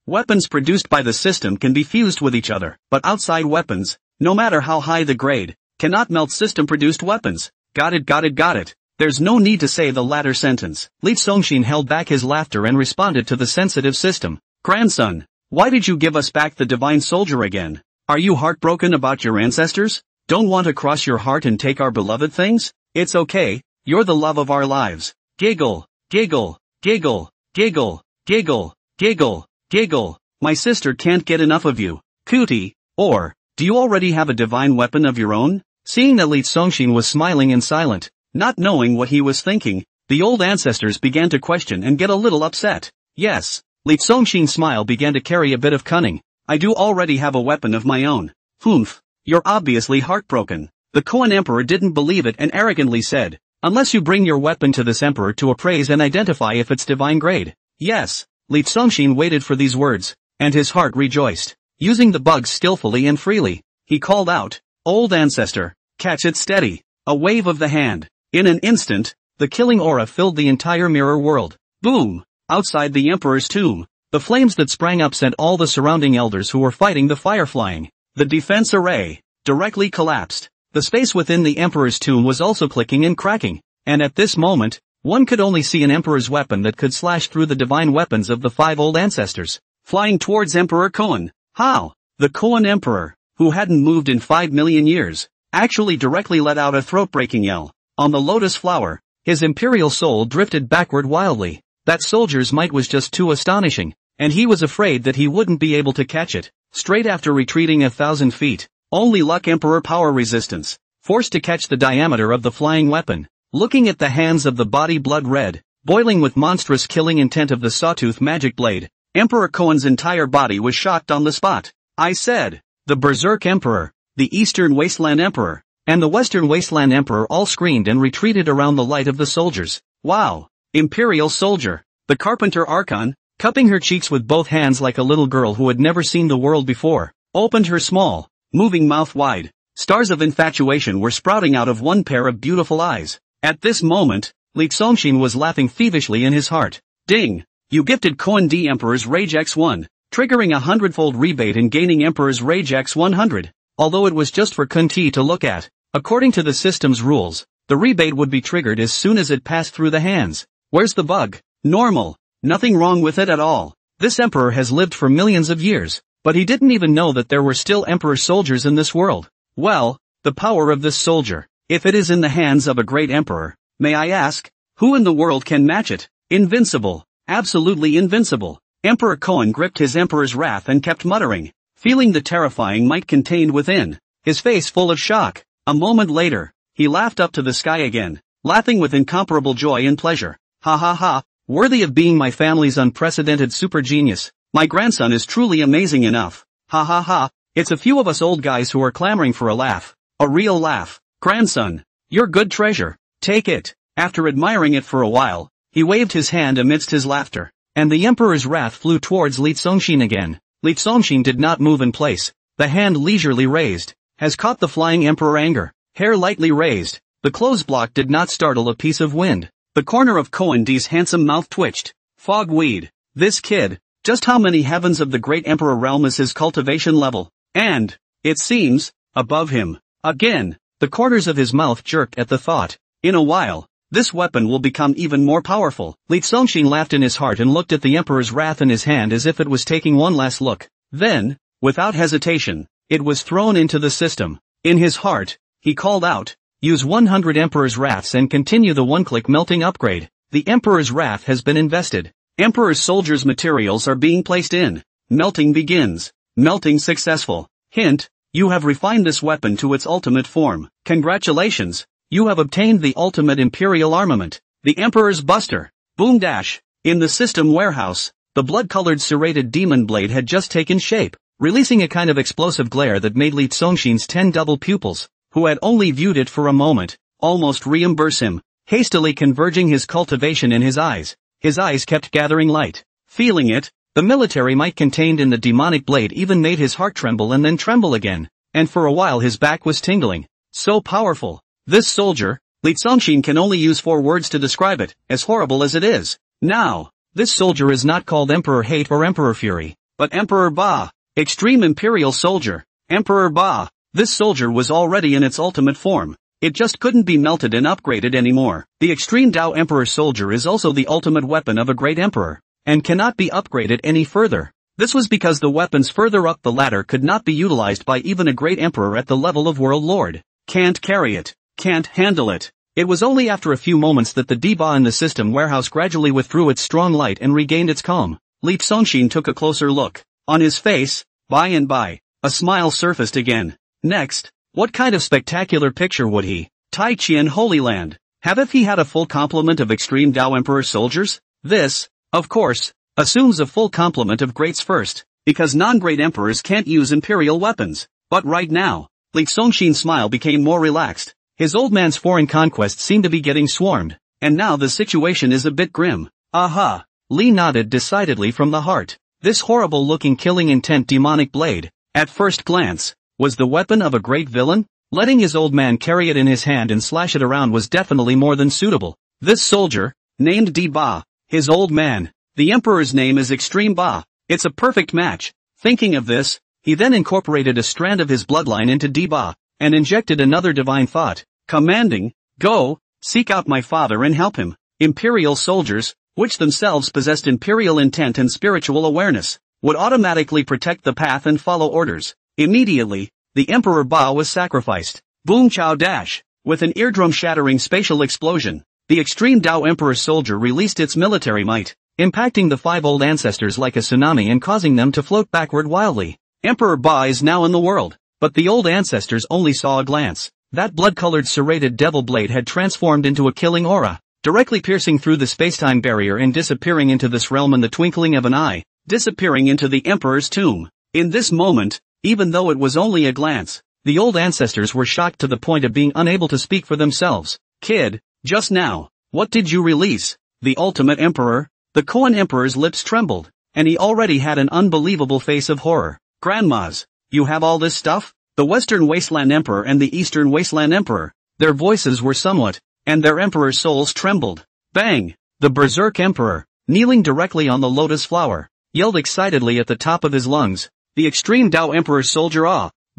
[SPEAKER 1] Weapons produced by the system can be fused with each other, but outside weapons, no matter how high the grade, cannot melt system-produced weapons. Got it. There's no need to say the latter sentence. Li Songshin held back his laughter and responded to the sensitive system. Grandson, why did you give us back the divine soldier again? Are you heartbroken about your ancestors? Don't want to cross your heart and take our beloved things? It's okay, you're the love of our lives. Giggle, giggle, giggle, giggle, giggle, giggle, giggle. My sister can't get enough of you. Cootie. Or, do you already have a divine weapon of your own? Seeing that Li Songshin was smiling and silent, not knowing what he was thinking, the old ancestors began to question and get a little upset. Yes, Li Songshin's smile began to carry a bit of cunning. I do already have a weapon of my own. Humph, you're obviously heartbroken. The Koan Emperor didn't believe it and arrogantly said, unless you bring your weapon to this emperor to appraise and identify if it's divine grade. Yes, Li Songshin waited for these words, and his heart rejoiced. Using the bugs skillfully and freely, he called out, Old ancestor, catch it steady. A wave of the hand. In an instant, the killing aura filled the entire mirror world. Boom! Outside the Emperor's tomb, the flames that sprang up sent all the surrounding elders who were fighting the fire flying. The defense array directly collapsed. The space within the Emperor's tomb was also clicking and cracking, and at this moment, One could only see an emperor's weapon that could slash through the divine weapons of the 5 old ancestors, flying towards Emperor Koan. How? The Koan emperor, who hadn't moved in 5 million years, actually directly let out a throat-breaking yell. On the lotus flower, his imperial soul drifted backward wildly. That soldier's might was just too astonishing, and he was afraid that he wouldn't be able to catch it. Straight after retreating 1,000 feet, only luck emperor power resistance, forced to catch the diameter of the flying weapon. Looking at the hands of the body blood red, boiling with monstrous killing intent of the sawtooth magic blade, Emperor Koan's entire body was shocked on the spot. I said, the Berserk Emperor, the Eastern Wasteland Emperor, and the Western Wasteland Emperor all screamed and retreated around the light of the soldiers. Wow! Imperial soldier! The Carpenter Archon, cupping her cheeks with both hands like a little girl who had never seen the world before, opened her small, moving mouth wide. Stars of infatuation were sprouting out of one pair of beautiful eyes. At this moment, Li Xongshin was laughing thievishly in his heart. Ding! You gifted Koan D Emperor's Rage X1, triggering a 100-fold rebate and gaining Emperor's Rage X100. Although it was just for Kun Ti to look at, according to the system's rules, the rebate would be triggered as soon as it passed through the hands. Where's the bug? Normal. Nothing wrong with it at all. This emperor has lived for millions of years, but he didn't even know that there were still emperor soldiers in this world. Well, the power of this soldier. If it is in the hands of a great emperor, may I ask, who in the world can match it? Invincible. Absolutely invincible. Emperor Koan gripped his emperor's wrath and kept muttering, feeling the terrifying might contained within, his face full of shock. A moment later, he laughed up to the sky again, laughing with incomparable joy and pleasure. Ha ha ha, worthy of being my family's unprecedented super genius. My grandson is truly amazing enough. Ha ha ha, it's a few of us old guys who are clamoring for a laugh. A real laugh. Grandson, you're good treasure. Take it. After admiring it for a while, he waved his hand amidst his laughter, and the emperor's wrath flew towards Li Xongshin again. Li Xongshin did not move in place. The hand leisurely raised, has caught the flying emperor anger. Hair lightly raised, the clothes block did not startle a piece of wind. The corner of Koan D's handsome mouth twitched. Fogweed. This kid, just how many heavens of the great emperor realm is his cultivation level? And, it seems, above him. Again. The corners of his mouth jerked at the thought. In a while, this weapon will become even more powerful. Li Xongshin laughed in his heart and looked at the emperor's wrath in his hand as if it was taking one last look. Then, without hesitation, it was thrown into the system. In his heart, he called out, use 100 Emperor's Wraths and continue the one-click melting upgrade. The Emperor's Wrath has been invested. Emperor's Soldiers materials are being placed in. Melting begins. Melting successful. Hint. You have refined this weapon to its ultimate form. Congratulations, you have obtained the ultimate Imperial armament, the Emperor's Buster. Boom dash. In the system warehouse, the blood-colored serrated demon blade had just taken shape, releasing a kind of explosive glare that made Li Xongshin's 10 double pupils, who had only viewed it for a moment, almost reimburse him, hastily converging his cultivation in his eyes. His eyes kept gathering light. Feeling it, the military might contained in the demonic blade even made his heart tremble and then tremble again, and for a while his back was tingling. So powerful. This soldier, Li Xongshin can only use 4 words to describe it, as horrible as it is. Now, this soldier is not called Emperor Hate or Emperor Fury, but Emperor Ba. Extreme Imperial Soldier. Emperor Ba. This soldier was already in its ultimate form. It just couldn't be melted and upgraded anymore. The Extreme Dao Emperor Soldier is also the ultimate weapon of a great emperor, and cannot be upgraded any further. This was because the weapons further up the ladder could not be utilized by even a great emperor at the level of World Lord. Can't carry it. Can't handle it. It was only after a few moments that the D-Ba in the system warehouse gradually withdrew its strong light and regained its calm. Li Xongshin took a closer look. On his face, by and by, a smile surfaced again. Next, what kind of spectacular picture would he, Tai Qian Holy Land, have if he had a full complement of Extreme Dao Emperor soldiers? This, of course, assumes a full complement of greats first, because non-great emperors can't use imperial weapons. But right now, Li Xongshin's smile became more relaxed. His old man's foreign conquests seemed to be getting swarmed, and now the situation is a bit grim. Aha! Li nodded decidedly from the heart. This horrible-looking killing intent demonic blade, at first glance, was the weapon of a great villain? Letting his old man carry it in his hand and slash it around was definitely more than suitable. This soldier, named D-Ba, his old man, the emperor's name is Extreme Ba. It's a perfect match. Thinking of this, he then incorporated a strand of his bloodline into D-Ba, and injected another divine thought, commanding, go, seek out my father and help him. Imperial soldiers, which themselves possessed imperial intent and spiritual awareness, would automatically protect the path and follow orders. Immediately, the Emperor Ba was sacrificed. Boom chow dash. With an eardrum-shattering spatial explosion, the extreme Dao Emperor soldier released its military might, impacting the 5 old ancestors like a tsunami and causing them to float backward wildly. Emperor Ba is now in the world, but the old ancestors only saw a glance. That blood-colored serrated devil blade had transformed into a killing aura, directly piercing through the space-time barrier and disappearing into this realm in the twinkling of an eye, disappearing into the Emperor's tomb. In this moment, even though it was only a glance, the old ancestors were shocked to the point of being unable to speak for themselves. Kid, just now, what did you release? The ultimate emperor? The Koan Emperor's lips trembled, and he already had an unbelievable face of horror. Grandmas, you have all this stuff? The Western Wasteland Emperor and the Eastern Wasteland Emperor, their voices were somewhat, and their emperor's souls trembled. Bang! The Berserk Emperor, kneeling directly on the lotus flower, yelled excitedly at the top of his lungs. The extreme Dao Emperor's soldier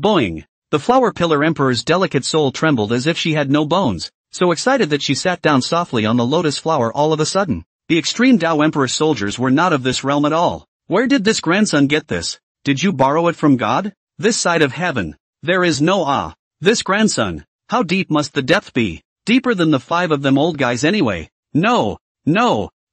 [SPEAKER 1] boing! The Flower Pillar Emperor's delicate soul trembled as if she had no bones, so excited that she sat down softly on the lotus flower all of a sudden. The extreme Dao Emperor soldiers were not of this realm at all. Where did this grandson get this? Did you borrow it from God? This side of heaven? There is no This grandson, how deep must the depth be? Deeper than the 5 of them old guys anyway. No.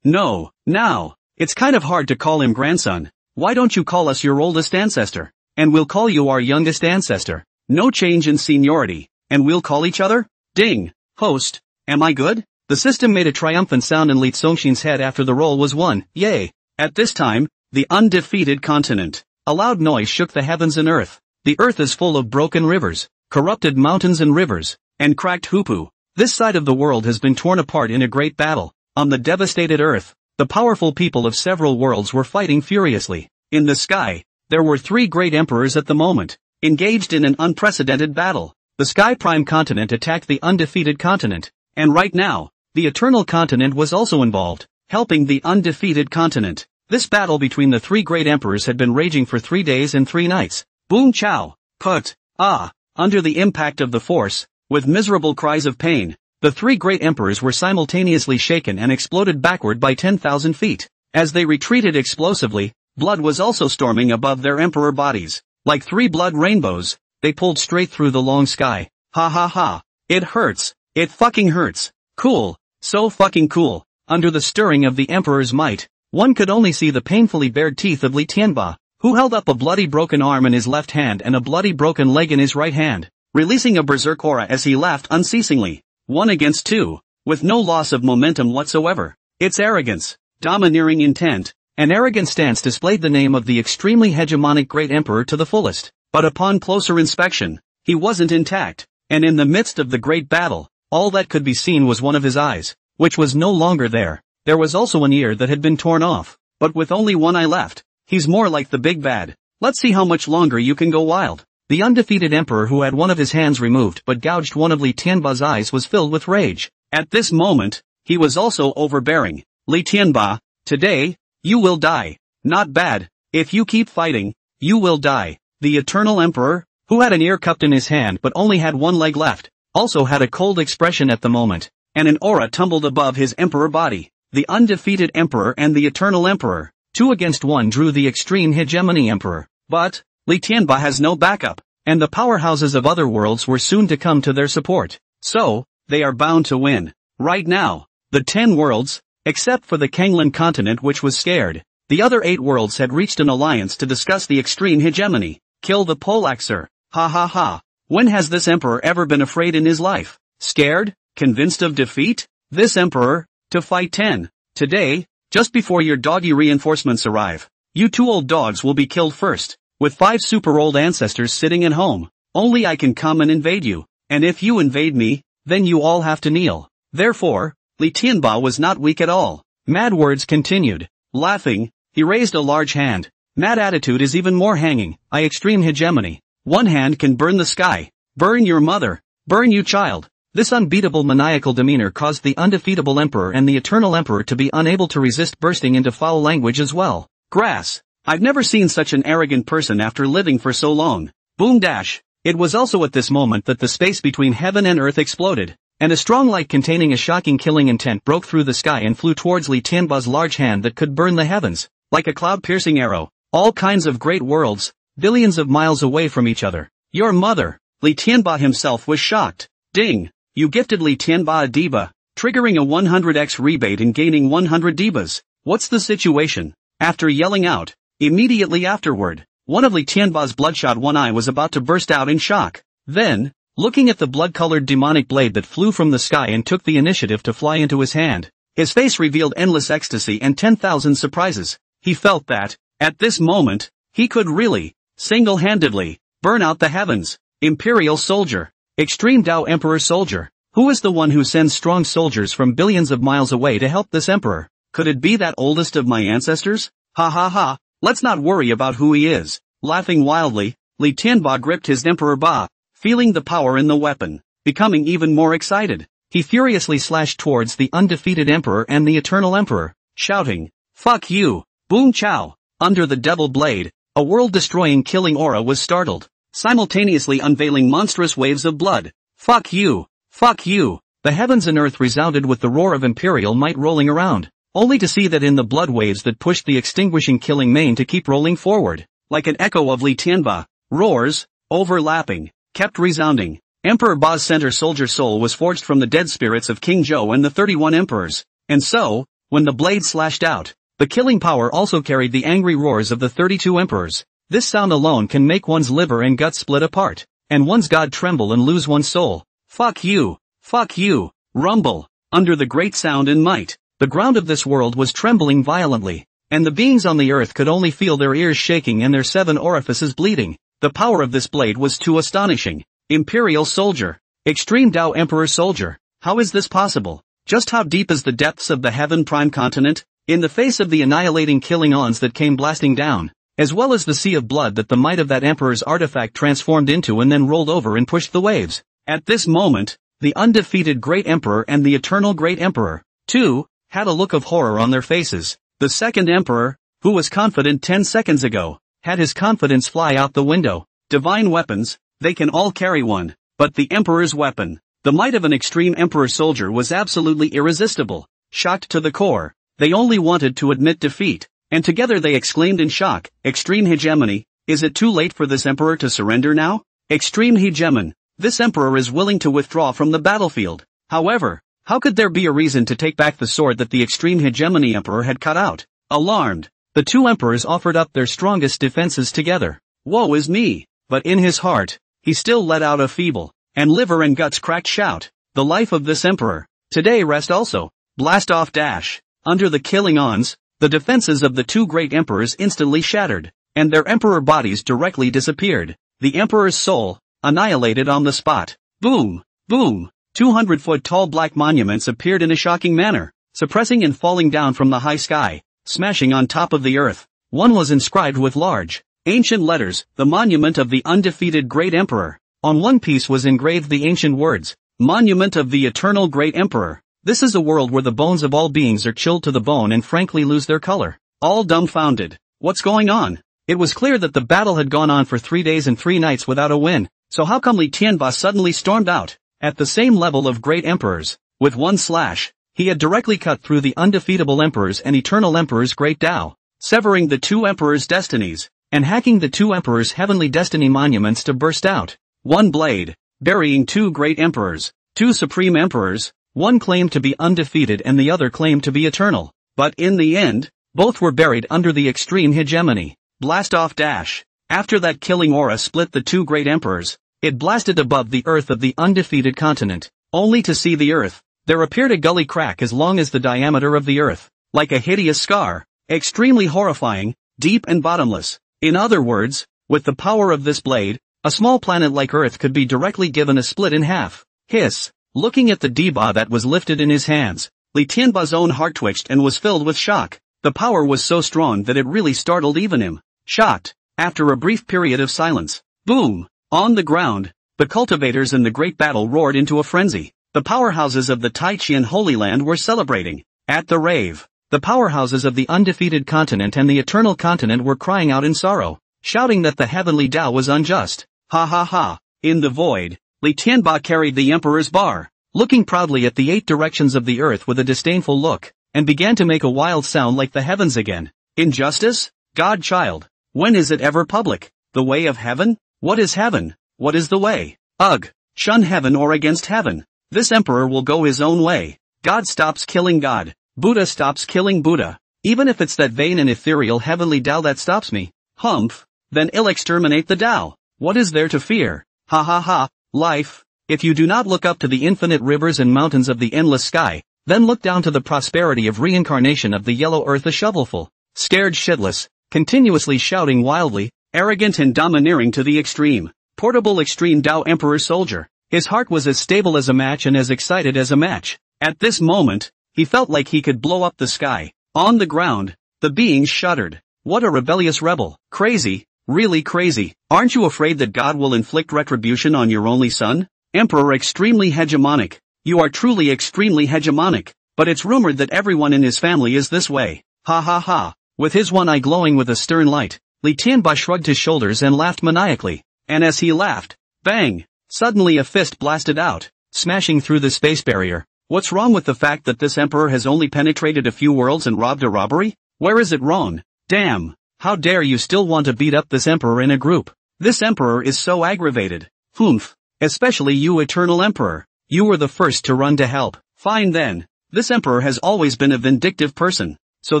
[SPEAKER 1] Now, it's kind of hard to call him grandson. Why don't you call us your oldest ancestor? And we'll call you our youngest ancestor. No change in seniority, and we'll call each other? Ding. Host, am I good? The system made a triumphant sound in Li Zongxin's head after the roll was won. Yay. At this time, the undefeated continent. A loud noise shook the heavens and earth. The earth is full of broken rivers, corrupted mountains and rivers, and cracked hupu. This side of the world has been torn apart in a great battle. On the devastated earth, the powerful people of several worlds were fighting furiously. In the sky, there were 3 great emperors at the moment, engaged in an unprecedented battle. The Sky Prime continent attacked the undefeated continent, and right now, the Eternal continent was also involved, helping the undefeated continent. This battle between the 3 great emperors had been raging for 3 days and 3 nights. Boom chow, put, under the impact of the force, with miserable cries of pain, the 3 great emperors were simultaneously shaken and exploded backward by 10,000 feet. As they retreated explosively, blood was also storming above their emperor bodies. Like 3 blood rainbows, they pulled straight through the long sky. Ha ha ha. It hurts. It fucking hurts. Cool. So fucking cool. Under the stirring of the emperor's might, one could only see the painfully bared teeth of Li Tianba, who held up a bloody broken arm in his left hand and a bloody broken leg in his right hand, releasing a berserk aura as he laughed unceasingly. 1 against 2, with no loss of momentum whatsoever. Its arrogance, domineering intent, an arrogant stance displayed the name of the extremely hegemonic great emperor to the fullest, but upon closer inspection, he wasn't intact, and in the midst of the great battle, all that could be seen was one of his eyes, which was no longer there. There was also an ear that had been torn off, but with only one eye left. He's more like the big bad. Let's see how much longer you can go wild. The undefeated emperor who had one of his hands removed but gouged one of Li Tianba's eyes was filled with rage. At this moment, he was also overbearing. Li Tianba, today, you will die. Not bad. If you keep fighting, you will die. The Eternal Emperor, who had an ear cupped in his hand but only had one leg left, also had a cold expression at the moment, and an aura tumbled above his emperor body. The undefeated emperor and the Eternal Emperor, 2 against 1 drew the extreme hegemony emperor. But, Li Tianba has no backup, and the powerhouses of other worlds were soon to come to their support. So, they are bound to win. Right now, the 10 worlds, except for the Kanglan continent which was scared, the other 8 worlds had reached an alliance to discuss the extreme hegemony. Kill the Polaxer. Ha ha ha. When has this emperor ever been afraid in his life? Scared? Convinced of defeat? This emperor, to fight 10. Today, just before your doggy reinforcements arrive, you 2 old dogs will be killed first, with 5 super old ancestors sitting at home. Only I can come and invade you, and if you invade me, then you all have to kneel. Therefore, Li Tianba was not weak at all. Mad words continued. Laughing, he raised a large hand. Mad attitude is even more hanging. Extreme hegemony. One hand can burn the sky. Burn your mother. Burn you child. This unbeatable maniacal demeanor caused the undefeatable emperor and the eternal emperor to be unable to resist bursting into foul language as well. Grass. I've never seen such an arrogant person after living for so long. Boom dash. It was also at this moment that the space between heaven and earth exploded, and a strong light containing a shocking killing intent broke through the sky and flew towards Li Tianba's large hand that could burn the heavens, like a cloud-piercing arrow. All kinds of great worlds, billions of miles away from each other. Your mother! Li Tianba himself was shocked. Ding! You gifted Li Tianba a diva, triggering a 100x rebate and gaining 100 divas. What's the situation? After yelling out, immediately afterward, one of Li Tianba's bloodshot one eye was about to burst out in shock. Then, looking at the blood-colored demonic blade that flew from the sky and took the initiative to fly into his hand, his face revealed endless ecstasy and 10,000 surprises. He felt that, at this moment, he could really, single-handedly, burn out the heavens. Imperial soldier. Extreme Tao Emperor soldier. Who is the one who sends strong soldiers from billions of miles away to help this emperor? Could it be that oldest of my ancestors? Ha ha ha, let's not worry about who he is. Laughing wildly, Li Tianba gripped his emperor ba, feeling the power in the weapon, becoming even more excited. He furiously slashed towards the undefeated emperor and the eternal emperor, shouting, "Fuck you, boom chow!" Under the devil blade, a world-destroying killing aura was startled, simultaneously unveiling monstrous waves of blood. Fuck you! Fuck you! The heavens and earth resounded with the roar of imperial might rolling around, only to see that in the blood waves that pushed the extinguishing killing mane to keep rolling forward, like an echo of Li Tianba, roars, overlapping, kept resounding. Emperor Ba's center soldier soul was forged from the dead spirits of King Zhou and the 31 emperors, and so, when the blade slashed out, the killing power also carried the angry roars of the 32 emperors. This sound alone can make one's liver and gut split apart, and one's god tremble and lose one's soul. Fuck you! Fuck you! Rumble! Under the great sound and might, the ground of this world was trembling violently, and the beings on the earth could only feel their ears shaking and their 7 orifices bleeding. The power of this blade was too astonishing. Imperial soldier. Extreme Tao Emperor soldier. How is this possible? Just how deep is the depths of the Heaven Prime continent? In the face of the annihilating killing ons that came blasting down, as well as the sea of blood that the might of that emperor's artifact transformed into and then rolled over and pushed the waves. At this moment, the undefeated Great Emperor and the Eternal Great Emperor, too, had a look of horror on their faces. The second emperor, who was confident 10 seconds ago, had his confidence fly out the window. Divine weapons, they can all carry one, but the emperor's weapon, the might of an extreme emperor soldier was absolutely irresistible. Shocked to the core, they only wanted to admit defeat, and together they exclaimed in shock, "Extreme hegemony, is it too late for this emperor to surrender now? Extreme hegemon, this emperor is willing to withdraw from the battlefield." However, how could there be a reason to take back the sword that the extreme hegemony emperor had cut out? Alarmed, the two emperors offered up their strongest defenses together. Woe is me! But in his heart, he still let out a feeble, and liver and guts cracked shout, "The life of this emperor, today rest also." Blast off dash. Under the killing ons, the defenses of the two great emperors instantly shattered, and their emperor bodies directly disappeared. The emperor's soul, annihilated on the spot. Boom! Boom! 200-foot-tall black monuments appeared in a shocking manner, suppressing and falling down from the high sky, smashing on top of the earth. One was inscribed with large, ancient letters, "The Monument of the Undefeated Great Emperor." On one piece was engraved the ancient words, "Monument of the Eternal Great Emperor." This is a world where the bones of all beings are chilled to the bone and frankly lose their color. All dumbfounded. What's going on? It was clear that the battle had gone on for 3 days and 3 nights without a win, so how come Li Tianba suddenly stormed out, at the same level of great emperors? With one slash, he had directly cut through the undefeatable emperors and eternal emperors' great Tao, severing the two emperors' destinies, and hacking the two emperors' heavenly destiny monuments to burst out. One blade, burying two great emperors, two supreme emperors. One claimed to be undefeated and the other claimed to be eternal. But in the end, both were buried under the extreme hegemony. Blast off dash. After that killing aura split the two great emperors, it blasted above the earth of the undefeated continent. Only to see the earth, there appeared a gully crack as long as the diameter of the earth, like a hideous scar, extremely horrifying, deep and bottomless. In other words, with the power of this blade, a small planet like Earth could be directly given a split in half. Hiss. Looking at the diba that was lifted in his hands, Li Tianba's own heart twitched and was filled with shock. The power was so strong that it really startled even him. Shocked. After a brief period of silence. Boom! On the ground, the cultivators in the great battle roared into a frenzy. The powerhouses of the Taiqian Holy Land were celebrating. At the rave, the powerhouses of the undefeated continent and the eternal continent were crying out in sorrow, shouting that the heavenly Tao was unjust. Ha ha ha. In the void, Li Tianba carried the emperor's bar, looking proudly at the 8 directions of the earth with a disdainful look, and began to make a wild sound like the heavens again. Injustice? Godchild. When is it ever public? The way of heaven? What is heaven? What is the way? Ugh. Shun heaven or against heaven. This emperor will go his own way. God stops killing God. Buddha stops killing Buddha. Even if it's that vain and ethereal heavenly Tao that stops me. Humph. Then I'll exterminate the Tao. What is there to fear? Ha ha ha. Life. If you do not look up to the infinite rivers and mountains of the endless sky, then look down to the prosperity of reincarnation of the yellow earth a shovelful. Scared shitless, continuously shouting wildly, arrogant and domineering to the extreme. Portable extreme Tao Emperor Soldier. His heart was as stable as a match and as excited as a match. At this moment, he felt like he could blow up the sky. On the ground, the beings shuddered. What a rebellious rebel. Crazy, really crazy. Aren't you afraid that God will inflict retribution on your only son? Emperor extremely hegemonic. You are truly extremely hegemonic, but it's rumored that everyone in his family is this way. Ha ha ha. With his one eye glowing with a stern light, Li Tianba shrugged his shoulders and laughed maniacally. And as he laughed, bang! Suddenly a fist blasted out, smashing through the space barrier. What's wrong with the fact that this emperor has only penetrated a few worlds and robbed a robbery? Where is it wrong? Damn! How dare you still want to beat up this emperor in a group? This emperor is so aggravated. Humph! Especially you, eternal emperor. You were the first to run to help. Fine then. This emperor has always been a vindictive person. So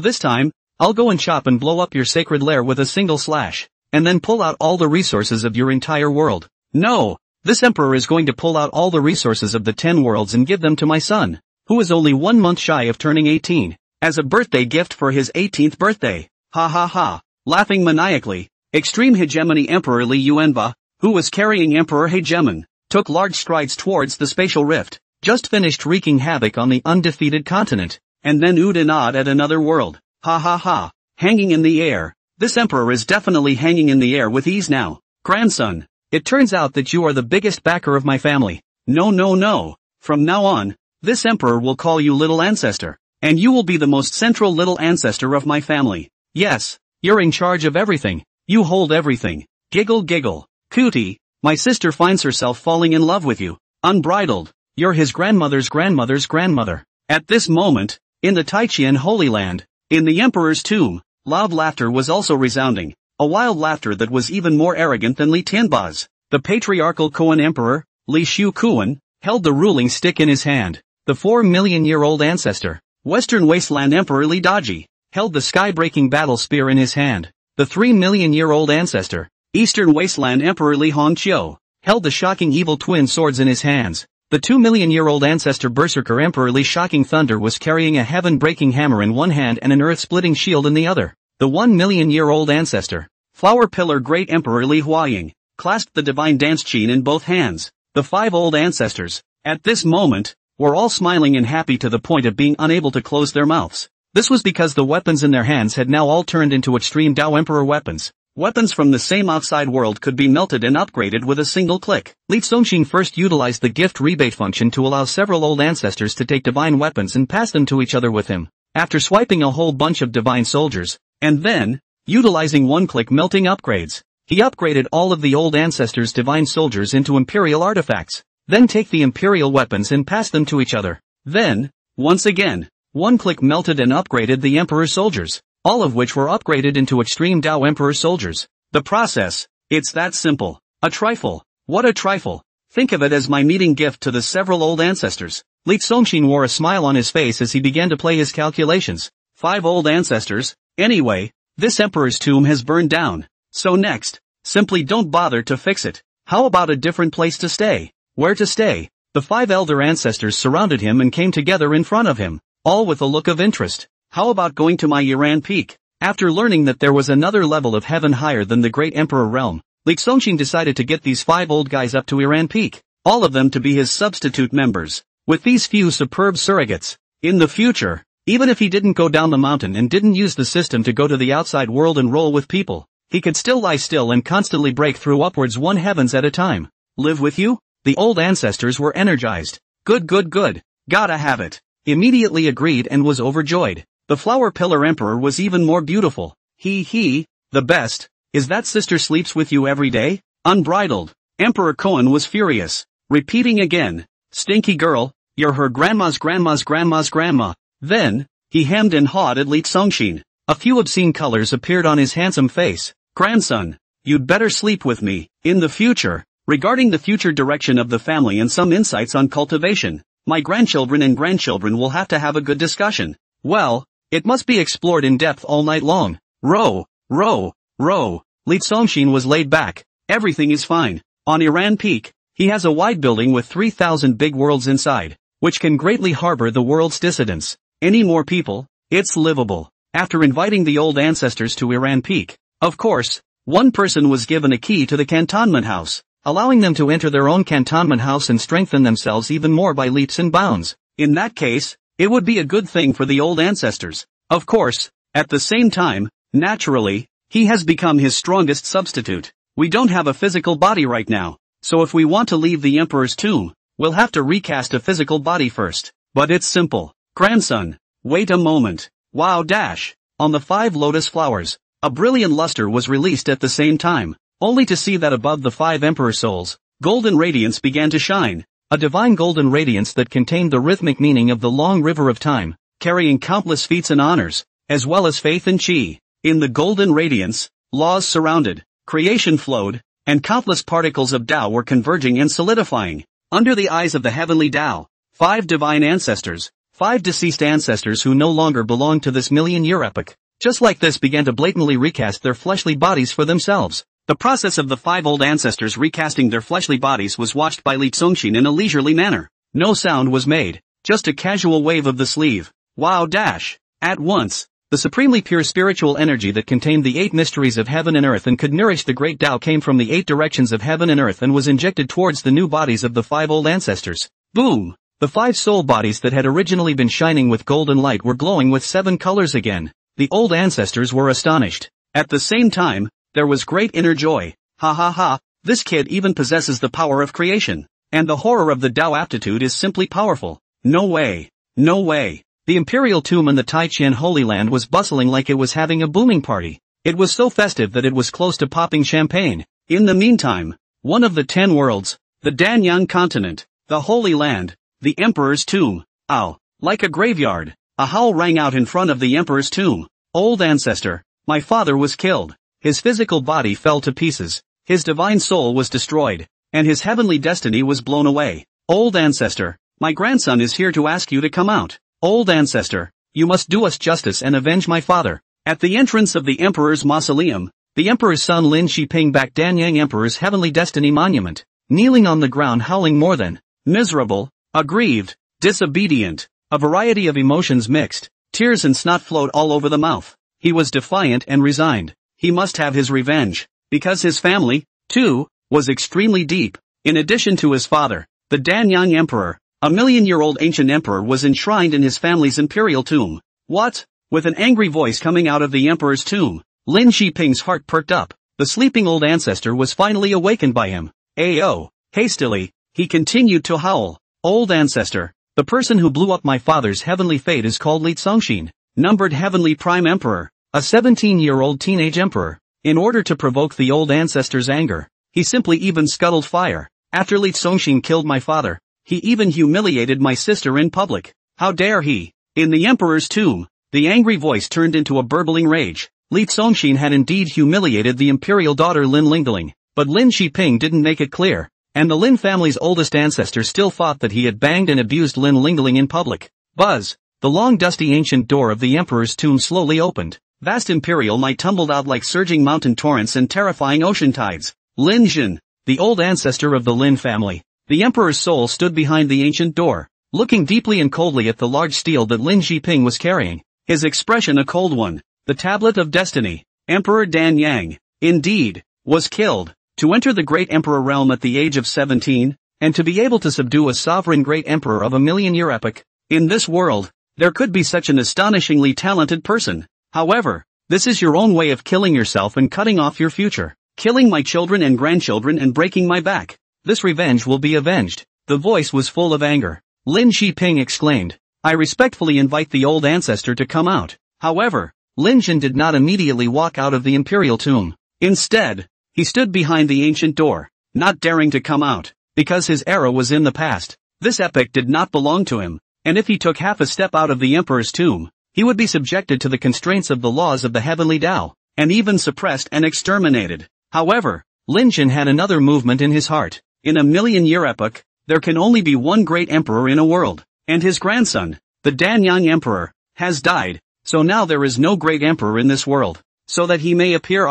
[SPEAKER 1] this time, I'll go and chop and blow up your sacred lair with a single slash, and then pull out all the resources of your entire world. No! This emperor is going to pull out all the resources of the 10 worlds and give them to my son, who is only 1 month shy of turning 18, as a birthday gift for his 18th birthday. Ha ha ha. Laughing maniacally, extreme hegemony Emperor Li Yuanba, who was carrying Emperor Hegemon, took large strides towards the spatial rift, just finished wreaking havoc on the undefeated continent, and then oohed and awed at another world. Ha ha ha. Hanging in the air. This emperor is definitely hanging in the air with ease now. Grandson. It turns out that you are the biggest backer of my family. No no no. From now on, this emperor will call you little ancestor, and you will be the most central little ancestor of my family. Yes, you're in charge of everything. You hold everything. Giggle giggle. Cootie, my sister finds herself falling in love with you. Unbridled. You're his grandmother's grandmother's grandmother. At this moment, in the Taichian Holy Land, in the emperor's tomb, loud laughter was also resounding. A wild laughter that was even more arrogant than Li Tianba's. The patriarchal Koan emperor, Li Shu Kuan, held the ruling stick in his hand. The 4 million-year-old ancestor, Western Wasteland Emperor Li Daji, held the sky-breaking battle spear in his hand. The 3 million-year-old ancestor, Eastern Wasteland Emperor Li Hongqiu, held the shocking evil twin swords in his hands. The 2 million-year-old ancestor Berserker Emperor Li Shocking Thunder was carrying a heaven-breaking hammer in one hand and an earth-splitting shield in the other. The 1 million-year-old ancestor, Flower Pillar Great Emperor Li Huaying, clasped the divine dance chain in both hands. The 5 old ancestors, at this moment, were all smiling and happy to the point of being unable to close their mouths. This was because the weapons in their hands had now all turned into extreme Tao Emperor weapons. Weapons from the same outside world could be melted and upgraded with a single click. Li Zongxin first utilized the gift rebate function to allow several old ancestors to take divine weapons and pass them to each other with him, after swiping a whole bunch of divine soldiers, and then, utilizing one-click melting upgrades, he upgraded all of the old ancestors' divine soldiers into imperial artifacts, then take the imperial weapons and pass them to each other. Then, once again, one-click melted and upgraded the emperor's soldiers, all of which were upgraded into extreme Tao Emperor soldiers. The process, it's that simple. A trifle. What a trifle. Think of it as my meeting gift to the several old ancestors. Li Zongxin wore a smile on his face as he began to play his calculations. 5 old ancestors. Anyway, this emperor's tomb has burned down. So next, simply don't bother to fix it. How about a different place to stay? Where to stay? The 5 elder ancestors surrounded him and came together in front of him, all with a look of interest. How about going to my Iran peak? After learning that there was another level of heaven higher than the great emperor realm, Li Zongxin decided to get these 5 old guys up to Iran peak, all of them to be his substitute members. With these few superb surrogates, in the future, even if he didn't go down the mountain and didn't use the system to go to the outside world and roll with people, he could still lie still and constantly break through upwards 1 heavens at a time. Live with you? The old ancestors were energized. Good good good. Gotta have it. Immediately agreed and was overjoyed. The Flower Pillar Emperor was even more beautiful. He, the best. Is that sister sleeps with you every day? Unbridled. Emperor Koan was furious. Repeating again. Stinky girl, You're her grandma's grandma's grandma's grandma. Then, he hemmed and hawed at Li Songshin. A few obscene colors appeared on his handsome face. Grandson, you'd better sleep with me. In the future, regarding the future direction of the family and some insights on cultivation, my grandchildren and grandchildren will have to have a good discussion. Well, it must be explored in depth all night long. Row. Li Songshin was laid back. Everything is fine. On Iran Peak, he has a wide building with 3,000 big worlds inside, which can greatly harbor the world's dissidents. Any more people? It's livable. After inviting the old ancestors to Iran Peak, of course, one person was given a key to the cantonment house, allowing them to enter their own cantonment house and strengthen themselves even more by leaps and bounds. In that case, it would be a good thing for the old ancestors. Of course, at the same time, naturally, he has become his strongest substitute. We don't have a physical body right now, so if we want to leave the emperor's tomb, we'll have to recast a physical body first. But it's simple. Grandson, wait a moment. Wow dash. On the 5 lotus flowers, a brilliant luster was released at the same time, only to see that above the 5 emperor souls, golden radiance began to shine. A divine golden radiance that contained the rhythmic meaning of the long river of time, carrying countless feats and honors, as well as faith and chi. In the golden radiance, laws surrounded, creation flowed, and countless particles of Tao were converging and solidifying. Under the eyes of the heavenly Tao, 5 divine ancestors, 5 deceased ancestors who no longer belonged to this million-year epoch, just like this began to blatantly recast their fleshly bodies for themselves. The process of the 5 old ancestors recasting their fleshly bodies was watched by Li Songshin in a leisurely manner. No sound was made, just a casual wave of the sleeve. Wow dash. At once, the supremely pure spiritual energy that contained the 8 mysteries of heaven and earth and could nourish the great Tao came from the 8 directions of heaven and earth and was injected towards the new bodies of the 5 old ancestors. Boom! The 5 soul bodies that had originally been shining with golden light were glowing with 7 colors again. The old ancestors were astonished. At the same time, there was great inner joy. Ha ha ha, this kid even possesses the power of creation. And the horror of the Tao aptitude is simply powerful. No way. No way. The imperial tomb in the Taichien Holy Land was bustling like it was having a booming party. It was so festive that it was close to popping champagne. In the meantime, one of the 10 worlds, the Danyang continent, the Holy Land, the Emperor's tomb. Ow. Like a graveyard, a howl rang out in front of the Emperor's tomb. Old ancestor, my father was killed. His physical body fell to pieces. His divine soul was destroyed, and his heavenly destiny was blown away. Old ancestor, my grandson is here to ask you to come out. Old ancestor, you must do us justice and avenge my father. At the entrance of the emperor's mausoleum, the emperor's son Lin Shiping backed Danyang Emperor's heavenly destiny monument, kneeling on the ground howling more than miserable, aggrieved, disobedient. A variety of emotions mixed, tears and snot flowed all over the mouth. He was defiant and resigned. He must have his revenge, because his family, too, was extremely deep. In addition to his father, the Danyang Emperor, a million-year-old ancient emperor was enshrined in his family's imperial tomb. What? With an angry voice coming out of the emperor's tomb, Lin Shiping's heart perked up. The sleeping old ancestor was finally awakened by him. Ayo. Hastily, he continued to howl. Old ancestor, the person who blew up my father's heavenly fate is called Li Songshin, numbered heavenly prime emperor, a 17-year-old teenage emperor. In order to provoke the old ancestor's anger, he simply even scuttled fire. After Li Songshin killed my father, he even humiliated my sister in public. How dare he? In the emperor's tomb, the angry voice turned into a burbling rage. Li Songshin had indeed humiliated the imperial daughter Lin Lingling, but Lin Shiping didn't make it clear, and the Lin family's oldest ancestor still thought that he had banged and abused Lin Lingling in public. Buzz! The long dusty ancient door of the emperor's tomb slowly opened. Vast imperial might tumbled out like surging mountain torrents and terrifying ocean tides. Lin Jin, the old ancestor of the Lin family. The emperor's soul stood behind the ancient door, looking deeply and coldly at the large stele that Lin Shiping was carrying, his expression a cold one. The tablet of destiny. Emperor Danyang, indeed, was killed. To enter the great emperor realm at the age of 17, and to be able to subdue a sovereign great emperor of a million-year epoch. In this world, there could be such an astonishingly talented person. However, this is your own way of killing yourself and cutting off your future. Killing my children and grandchildren and breaking my back. This revenge will be avenged. The voice was full of anger. Lin Shiping exclaimed, I respectfully invite the old ancestor to come out. However, Lin Jin did not immediately walk out of the imperial tomb. Instead, he stood behind the ancient door, not daring to come out, because his era was in the past. This epic did not belong to him, and if he took half a step out of the emperor's tomb, he would be subjected to the constraints of the laws of the heavenly Tao, and even suppressed and exterminated. However, Lin Jin had another movement in his heart. In a million-year epoch, there can only be one great emperor in a world, and his grandson, the Danyang emperor, has died, so now there is no great emperor in this world, so that he may appear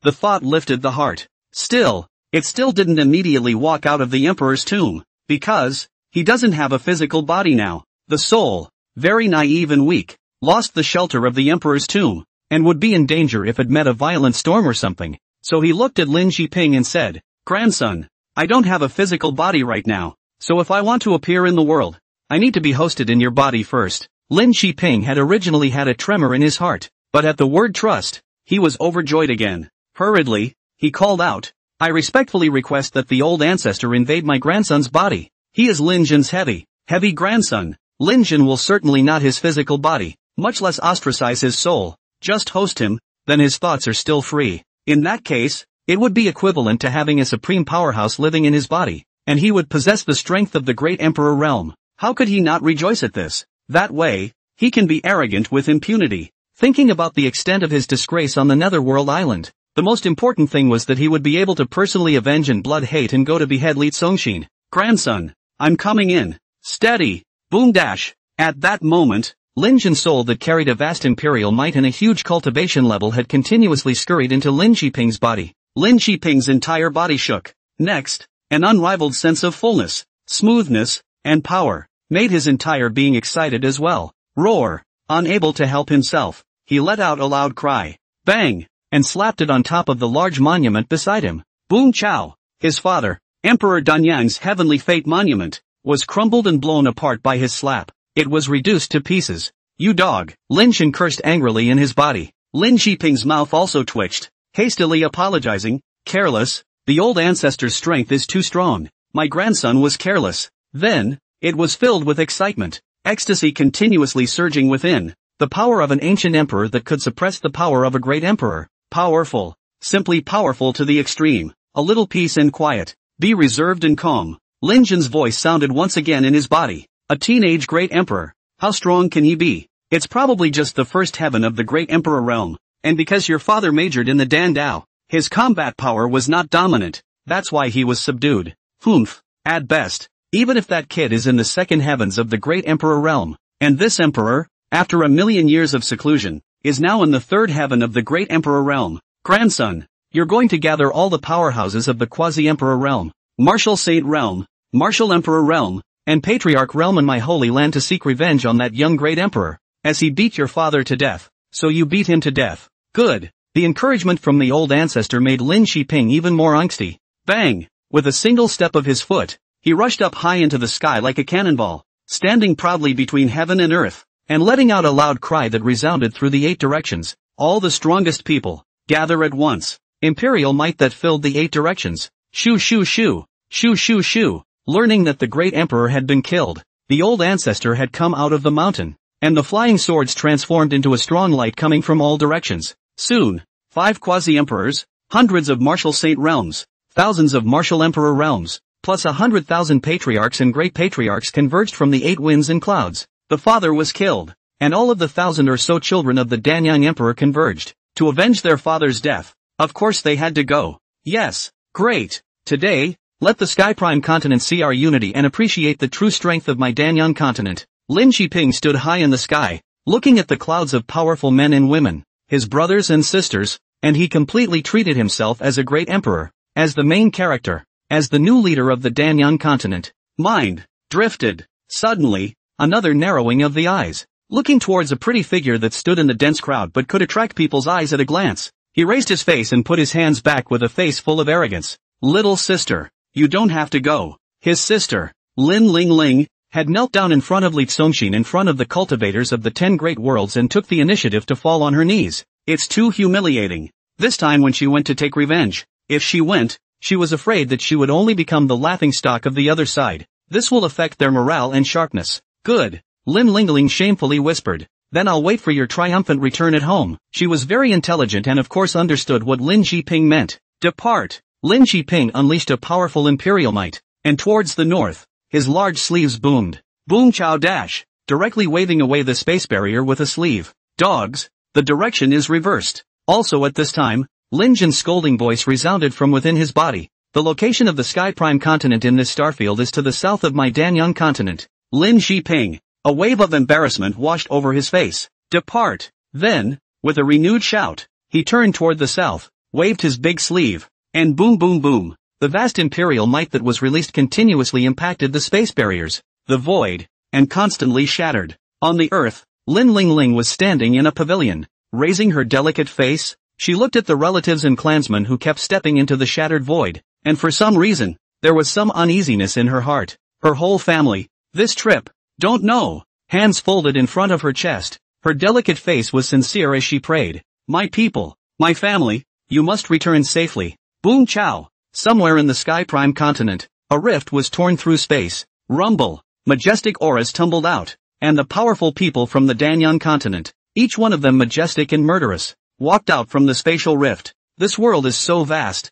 [SPEAKER 1] the thought lifted the heart. Still, it still didn't immediately walk out of the emperor's tomb, because he doesn't have a physical body now. The soul, very naive and weak, lost the shelter of the emperor's tomb, and would be in danger if it met a violent storm or something. So he looked at Lin Jiping and said, "Grandson, I don't have a physical body right now, so if I want to appear in the world, I need to be hosted in your body first." Lin Jiping had originally had a tremor in his heart, but at the word trust, he was overjoyed again. Hurriedly, he called out, "I respectfully request that the old ancestor invade my grandson's body. He is Lin Jin's heavy grandson. Lin Jin will certainly not his physical body, much less ostracize his soul, just host him, then his thoughts are still free. In that case, it would be equivalent to having a supreme powerhouse living in his body, and he would possess the strength of the great emperor realm. How could he not rejoice at this? That way, he can be arrogant with impunity." Thinking about the extent of his disgrace on the Netherworld Island, the most important thing was that he would be able to personally avenge and blood hate and go to behead Li Tsongxin. "Grandson, I'm coming in. Steady." Boom dash. At that moment, Lin Jin's soul that carried a vast imperial might and a huge cultivation level had continuously scurried into Lin Jiping's body. Lin Jiping's entire body shook. Next, an unrivaled sense of fullness, smoothness, and power made his entire being excited as well. Roar. Unable to help himself, he let out a loud cry. Bang! And slapped it on top of the large monument beside him. Boom chow! His father, Emperor Danyang's heavenly fate monument, was crumbled and blown apart by his slap. It was reduced to pieces. "You dog!" Lin Jin cursed angrily in his body. Lin Jiping's mouth also twitched, hastily apologizing. "Careless, the old ancestor's strength is too strong. My grandson was careless." Then, it was filled with excitement, ecstasy continuously surging within. The power of an ancient emperor that could suppress the power of a great emperor. Powerful. Simply powerful to the extreme. A little peace and quiet. Be reserved and calm. Lin Jin's voice sounded once again in his body. A teenage great emperor. How strong can he be? It's probably just the first heaven of the great emperor realm. And because your father majored in the Dan Dao, his combat power was not dominant. That's why he was subdued. Humph. At best. Even if that kid is in the second heavens of the great emperor realm. And this emperor, after a million years of seclusion, is now in the third heaven of the great emperor realm. Grandson, you're going to gather all the powerhouses of the quasi-emperor realm, martial saint realm, martial emperor realm, and patriarch realm in my holy land to seek revenge on that young great emperor, as he beat your father to death. So you beat him to death. Good. The encouragement from the old ancestor made Lin Jiping even more angsty. Bang! With a single step of his foot, he rushed up high into the sky like a cannonball, standing proudly between heaven and earth, and letting out a loud cry that resounded through the 8 directions. All the strongest people, gather at once. Imperial might that filled the 8 directions. Shoo shoo shoo, shoo shoo shoo. Learning that the great emperor had been killed, the old ancestor had come out of the mountain, and the flying swords transformed into a strong light coming from all directions. Soon, 5 quasi-emperors, hundreds of martial saint realms, thousands of martial emperor realms, plus 100,000 patriarchs and great patriarchs converged from the 8 winds and clouds. The father was killed, and all of the 1,000 or so children of the Danyang emperor converged, to avenge their father's death. Of course they had to go. Yes, great. Today, let the Sky Prime continent see our unity and appreciate the true strength of my Danyang continent. Lin Jiping stood high in the sky, looking at the clouds of powerful men and women, his brothers and sisters, and he completely treated himself as a great emperor, as the main character, as the new leader of the Danyang continent. Mind drifted. Suddenly, another narrowing of the eyes. Looking towards a pretty figure that stood in the dense crowd but could attract people's eyes at a glance, he raised his face and put his hands back with a face full of arrogance. Little sister, you don't have to go. His sister, Lin Ling Ling, had knelt down in front of Li Tsongxin in front of the cultivators of the 10 great worlds and took the initiative to fall on her knees. It's too humiliating. This time when she went to take revenge, if she went, she was afraid that she would only become the laughingstock of the other side. This will affect their morale and sharpness. Good. Lin Lingling shamefully whispered. Then I'll wait for your triumphant return at home. She was very intelligent and of course understood what Lin Jiping meant. Depart. Lin Jiping unleashed a powerful imperial might, and towards the north, his large sleeves boomed. Boom chow dash, directly waving away the space barrier with a sleeve. Dogs, the direction is reversed. Also at this time, Lin Jin's scolding voice resounded from within his body. The location of the Sky Prime continent in this starfield is to the south of my Danyang continent. Lin Shiping. A wave of embarrassment washed over his face. Depart. Then, with a renewed shout, he turned toward the south, waved his big sleeve, and boom boom boom. The vast imperial might that was released continuously impacted the space barriers, the void, and constantly shattered. On the earth, Lin Ling Ling was standing in a pavilion. Raising her delicate face, she looked at the relatives and clansmen who kept stepping into the shattered void, and for some reason, there was some uneasiness in her heart. Her whole family, this trip, don't know. Hands folded in front of her chest, her delicate face was sincere as she prayed. My people, my family, you must return safely. Boom chow. Somewhere in the Sky Prime continent, a rift was torn through space. Rumble. Majestic auras tumbled out, and the powerful people from the Danyang continent, each one of them majestic and murderous, walked out from the spatial rift. This world is so vast,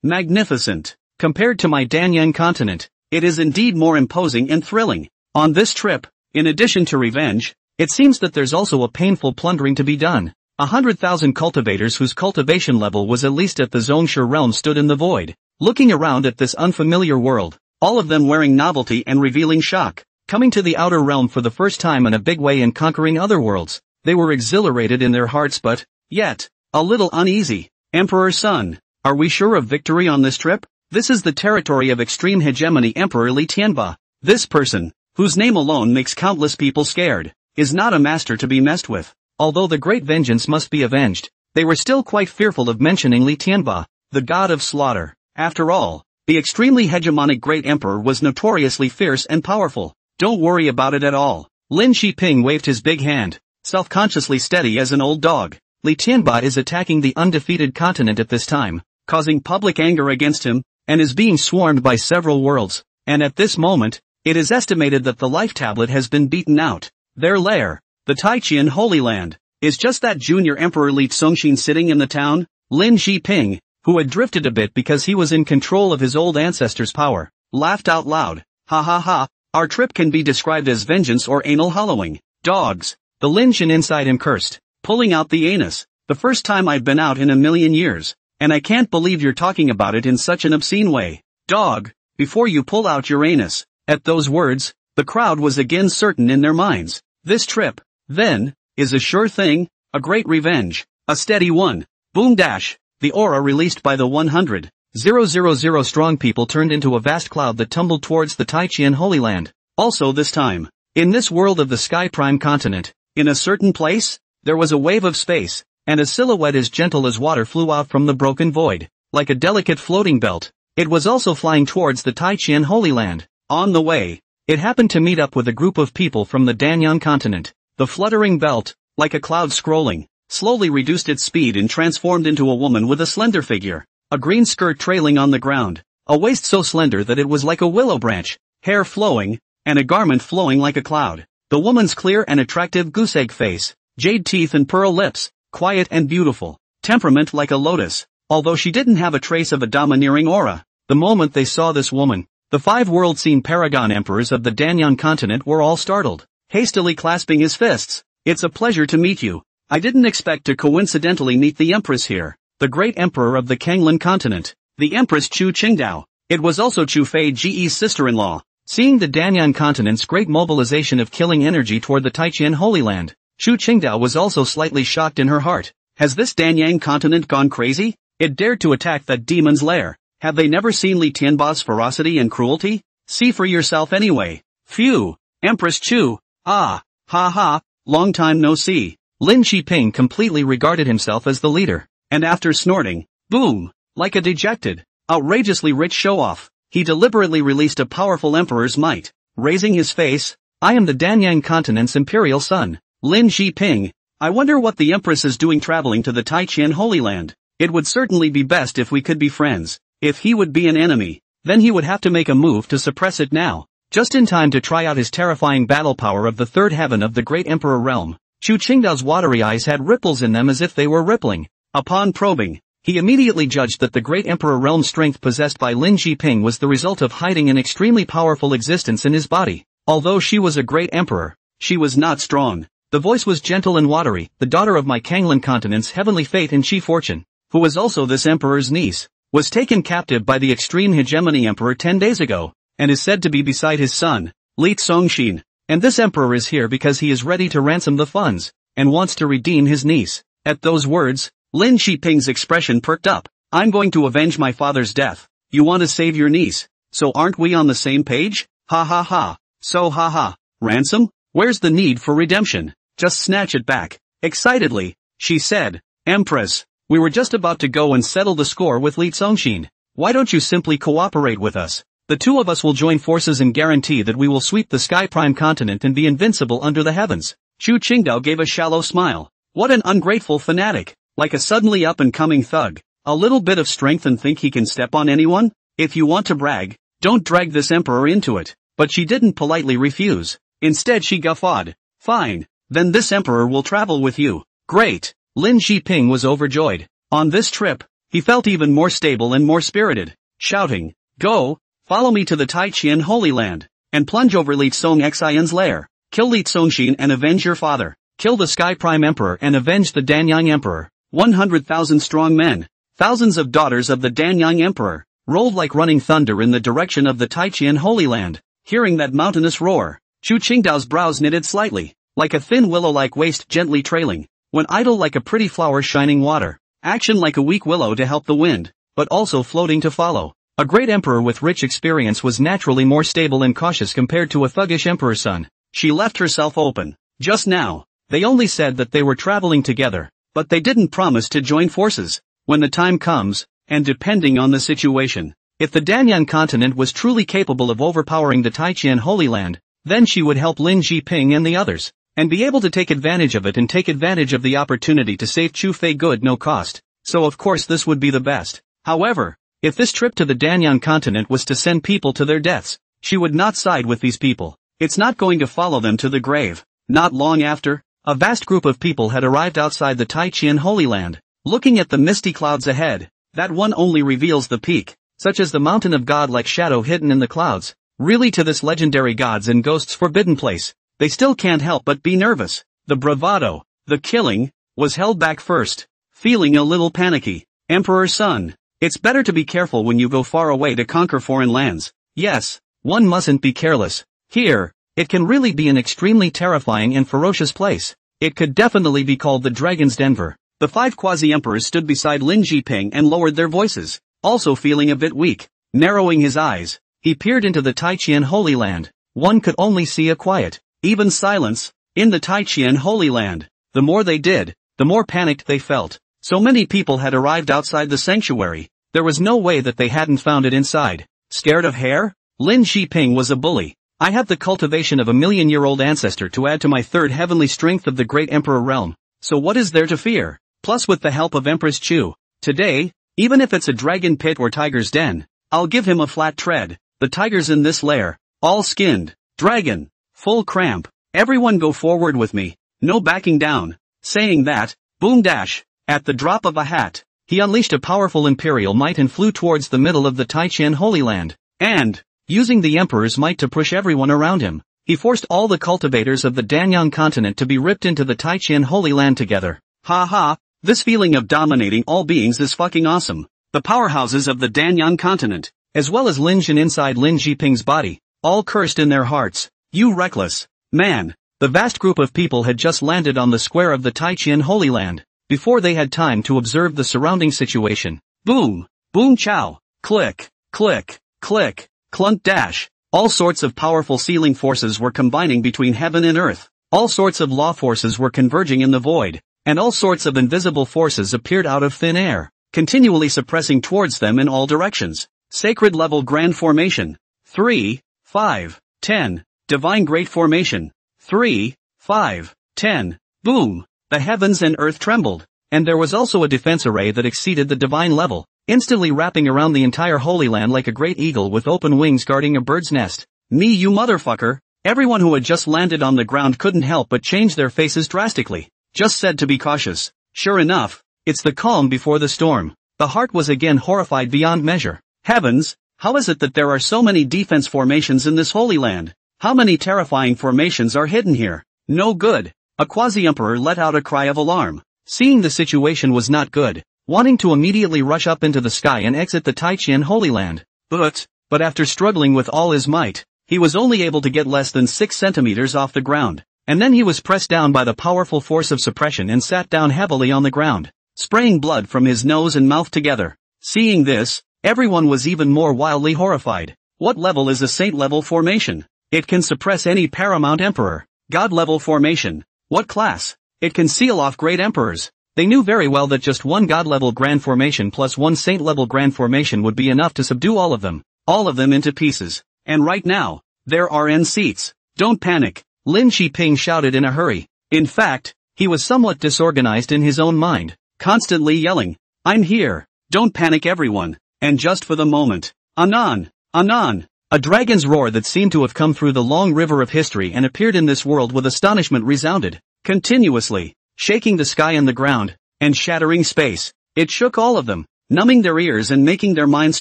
[SPEAKER 1] magnificent. Compared to my Danyang continent, it is indeed more imposing and thrilling. On this trip, in addition to revenge, it seems that there's also a painful plundering to be done. 100,000 cultivators whose cultivation level was at least at the Zhongshu realm stood in the void, looking around at this unfamiliar world, all of them wearing novelty and revealing shock. Coming to the outer realm for the first time in a big way and conquering other worlds, they were exhilarated in their hearts but, yet, a little uneasy. Emperor Sun, are we sure of victory on this trip? This is the territory of extreme hegemony. Emperor Li Tianba, this person, whose name alone makes countless people scared, is not a master to be messed with. Although the great vengeance must be avenged, they were still quite fearful of mentioning Li Tianba, the god of slaughter. After all, the extremely hegemonic great emperor was notoriously fierce and powerful. Don't worry about it at all. Lin Shiping waved his big hand, self-consciously steady as an old dog. Li Tianba is attacking the undefeated continent at this time, causing public anger against him, and is being swarmed by several worlds, and at this moment, it is estimated that the life tablet has been beaten out. Their lair, the Taichian Holy Land, is just that junior emperor Li Tsongxin sitting in the town. Lin Shiping, who had drifted a bit because he was in control of his old ancestors' power, laughed out loud. Ha ha ha, our trip can be described as vengeance or anal hollowing. Dogs. The Lin Shin inside him cursed, pulling out the anus. The first time I've been out in a million years, and I can't believe you're talking about it in such an obscene way. Dog, before you pull out your anus. At those words, the crowd was again certain in their minds. This trip, then, is a sure thing, a great revenge, a steady one. Boom dash. The aura released by the 100,000 strong people turned into a vast cloud that tumbled towards the Taichian Holy Land. Also this time, in this world of the Sky Prime continent, in a certain place, there was a wave of space, and a silhouette as gentle as water flew out from the broken void, like a delicate floating belt. It was also flying towards the Taichian Holy Land. On the way, it happened to meet up with a group of people from the Danyang continent. The fluttering belt, like a cloud scrolling, slowly reduced its speed and transformed into a woman with a slender figure, a green skirt trailing on the ground, a waist so slender that it was like a willow branch, hair flowing, and a garment flowing like a cloud. The woman's clear and attractive goose-egg face, jade teeth and pearl lips, quiet and beautiful, temperament like a lotus, although she didn't have a trace of a domineering aura. The moment they saw this woman, the 5 world-seen paragon emperors of the Danyang continent were all startled, hastily clasping his fists. It's a pleasure to meet you. I didn't expect to coincidentally meet the empress here, the great emperor of the Kanglan continent, the empress Chu Qingdao. It was also Chu Fei Ge's sister-in-law. Seeing the Danyang continent's great mobilization of killing energy toward the Taichian Holy Land, Chu Qingdao was also slightly shocked in her heart. Has this Danyang continent gone crazy? It dared to attack that demon's lair. Have they never seen Li Tianba's ferocity and cruelty? See for yourself anyway. Phew. Empress Chu. Ah. Ha ha. Long time no see. Lin Shiping completely regarded himself as the leader, and after snorting, boom, like a dejected, outrageously rich show-off, he deliberately released a powerful emperor's might. Raising his face, I am the Danyang continent's imperial son, Lin Shiping. I wonder what the empress is doing traveling to the Taichian Holy Land. It would certainly be best if we could be friends. If he would be an enemy, then he would have to make a move to suppress it now, just in time to try out his terrifying battle power of the third heaven of the great emperor realm. Chu Qingdao's watery eyes had ripples in them as if they were rippling. Upon probing, He immediately judged that the great emperor realm strength possessed by Lin Jiping was the result of hiding an extremely powerful existence in his body. Although she was a great emperor, she was not strong. The voice was gentle and watery. The daughter of my Kanglan continent's heavenly fate and chief fortune, who was also this emperor's niece, was taken captive by the extreme hegemony emperor 10 days ago, and is said to be beside his son, Li Tsongxin. And this emperor is here because he is ready to ransom the funds, and wants to redeem his niece. At those words, Lin Shiping's expression perked up. I'm going to avenge my father's death. You want to save your niece, so aren't we on the same page? Ha ha ha. So ha ha. Ransom? Where's the need for redemption? Just snatch it back. Excitedly, she said, Empress, we were just about to go and settle the score with Li Tsongxin. Why don't you simply cooperate with us? The two of us will join forces and guarantee that we will sweep the Sky Prime continent and be invincible under the heavens. Chu Qingdao gave a shallow smile. What an ungrateful fanatic. Like a suddenly up-and-coming thug. A little bit of strength and think he can step on anyone? If you want to brag, don't drag this emperor into it. But she didn't politely refuse. Instead she guffawed. Fine. Then this emperor will travel with you. Great. Lin Jiping was overjoyed. On this trip, he felt even more stable and more spirited. Shouting, Go! Follow me to the Taiqian Holy Land, and plunge over Li Tsongxin's lair. Kill Li Tsongxin and avenge your father. Kill the Sky Prime Emperor and avenge the Danyang Emperor. 100,000 strong men, thousands of daughters of the Danyang Emperor, rolled like running thunder in the direction of the Taiqian Holy Land. Hearing that mountainous roar, Chu Qingdao's brows knitted slightly, like a thin willow-like waist gently trailing, when idle like a pretty flower shining water, action like a weak willow to help the wind, but also floating to follow. A great emperor with rich experience was naturally more stable and cautious compared to a thuggish emperor's son. She left herself open. Just now, they only said that they were traveling together, but they didn't promise to join forces. When the time comes, and depending on the situation, if the Danyang continent was truly capable of overpowering the Taiqian Holy Land, then she would help Lin Jiping and the others, and be able to take advantage of it and take advantage of the opportunity to save Chu Fei good no cost. So of course this would be the best. However, if this trip to the Danyang continent was to send people to their deaths, she would not side with these people. It's not going to follow them to the grave. Not long after, a vast group of people had arrived outside the Taiqian Holy Land. Looking at the misty clouds ahead, that one only reveals the peak, such as the mountain of God-like shadow hidden in the clouds. Really, to this legendary gods and ghosts forbidden place, they still can't help but be nervous. The bravado, the killing, was held back first. Feeling a little panicky, Emperor's son, it's better to be careful when you go far away to conquer foreign lands. Yes, one mustn't be careless. Here, it can really be an extremely terrifying and ferocious place. It could definitely be called the Dragon's Denver. The 5 quasi-emperors stood beside Lin Jiping and lowered their voices, also feeling a bit weak. Narrowing his eyes, he peered into the Taiqian Holy Land. One could only see a quiet, even silence, in the Taiqian Holy Land. The more they did, the more panicked they felt. So many people had arrived outside the sanctuary, there was no way that they hadn't found it inside. Scared of hair? Lin Jiping was a bully. I have the cultivation of a million-year-old ancestor to add to my 3rd heavenly strength of the great emperor realm. So what is there to fear? Plus with the help of Empress Chu, today, even if it's a dragon pit or tiger's den, I'll give him a flat tread. The tigers in this lair, all skinned, dragon, full cramp. Everyone go forward with me, no backing down. Saying that, boom dash. At the drop of a hat, he unleashed a powerful imperial might and flew towards the middle of the Taiqian Holy Land, and, using the emperor's might to push everyone around him, he forced all the cultivators of the Danyang continent to be ripped into the Taiqian Holy Land together. Ha ha, this feeling of dominating all beings is fucking awesome. The powerhouses of the Danyang continent, as well as Lin Jin inside Lin Jiping's body, all cursed in their hearts. You reckless man. The vast group of people had just landed on the square of the Taiqian Holy Land, before they had time to observe the surrounding situation. Boom! Boom chow! Click! Click! Click! Clunk dash! All sorts of powerful sealing forces were combining between heaven and earth. All sorts of law forces were converging in the void, and all sorts of invisible forces appeared out of thin air, continually suppressing towards them in all directions. Sacred level grand formation. 3, 5, 10. Divine great formation. 3, 5, 10. Boom! The heavens and earth trembled, and there was also a defense array that exceeded the divine level, instantly wrapping around the entire Holy Land like a great eagle with open wings guarding a bird's nest. Me you motherfucker! Everyone who had just landed on the ground couldn't help but change their faces drastically. Just said to be cautious. Sure enough, it's the calm before the storm. The heart was again horrified beyond measure. Heavens, how is it that there are so many defense formations in this holy land? How many terrifying formations are hidden here? No good. A quasi-emperor let out a cry of alarm. Seeing the situation was not good, wanting to immediately rush up into the sky and exit the Taichian Holy Land. But after struggling with all his might, he was only able to get less than 6 centimeters off the ground, and then he was pressed down by the powerful force of suppression and sat down heavily on the ground, spraying blood from his nose and mouth together. Seeing this, everyone was even more wildly horrified. What level is a saint-level formation? It can suppress any paramount emperor. God-level formation. What class? It can seal off great emperors. They knew very well that just one God-level grand formation plus one saint-level grand formation would be enough to subdue all of them into pieces. And right now, there are N seats. Don't panic, Lin Shiping shouted in a hurry. In fact, he was somewhat disorganized in his own mind, constantly yelling, "I'm here, don't panic everyone." And just for the moment, Anan, Anan, a dragon's roar that seemed to have come through the long river of history and appeared in this world with astonishment resounded, continuously, shaking the sky and the ground, and shattering space. It shook all of them, numbing their ears and making their minds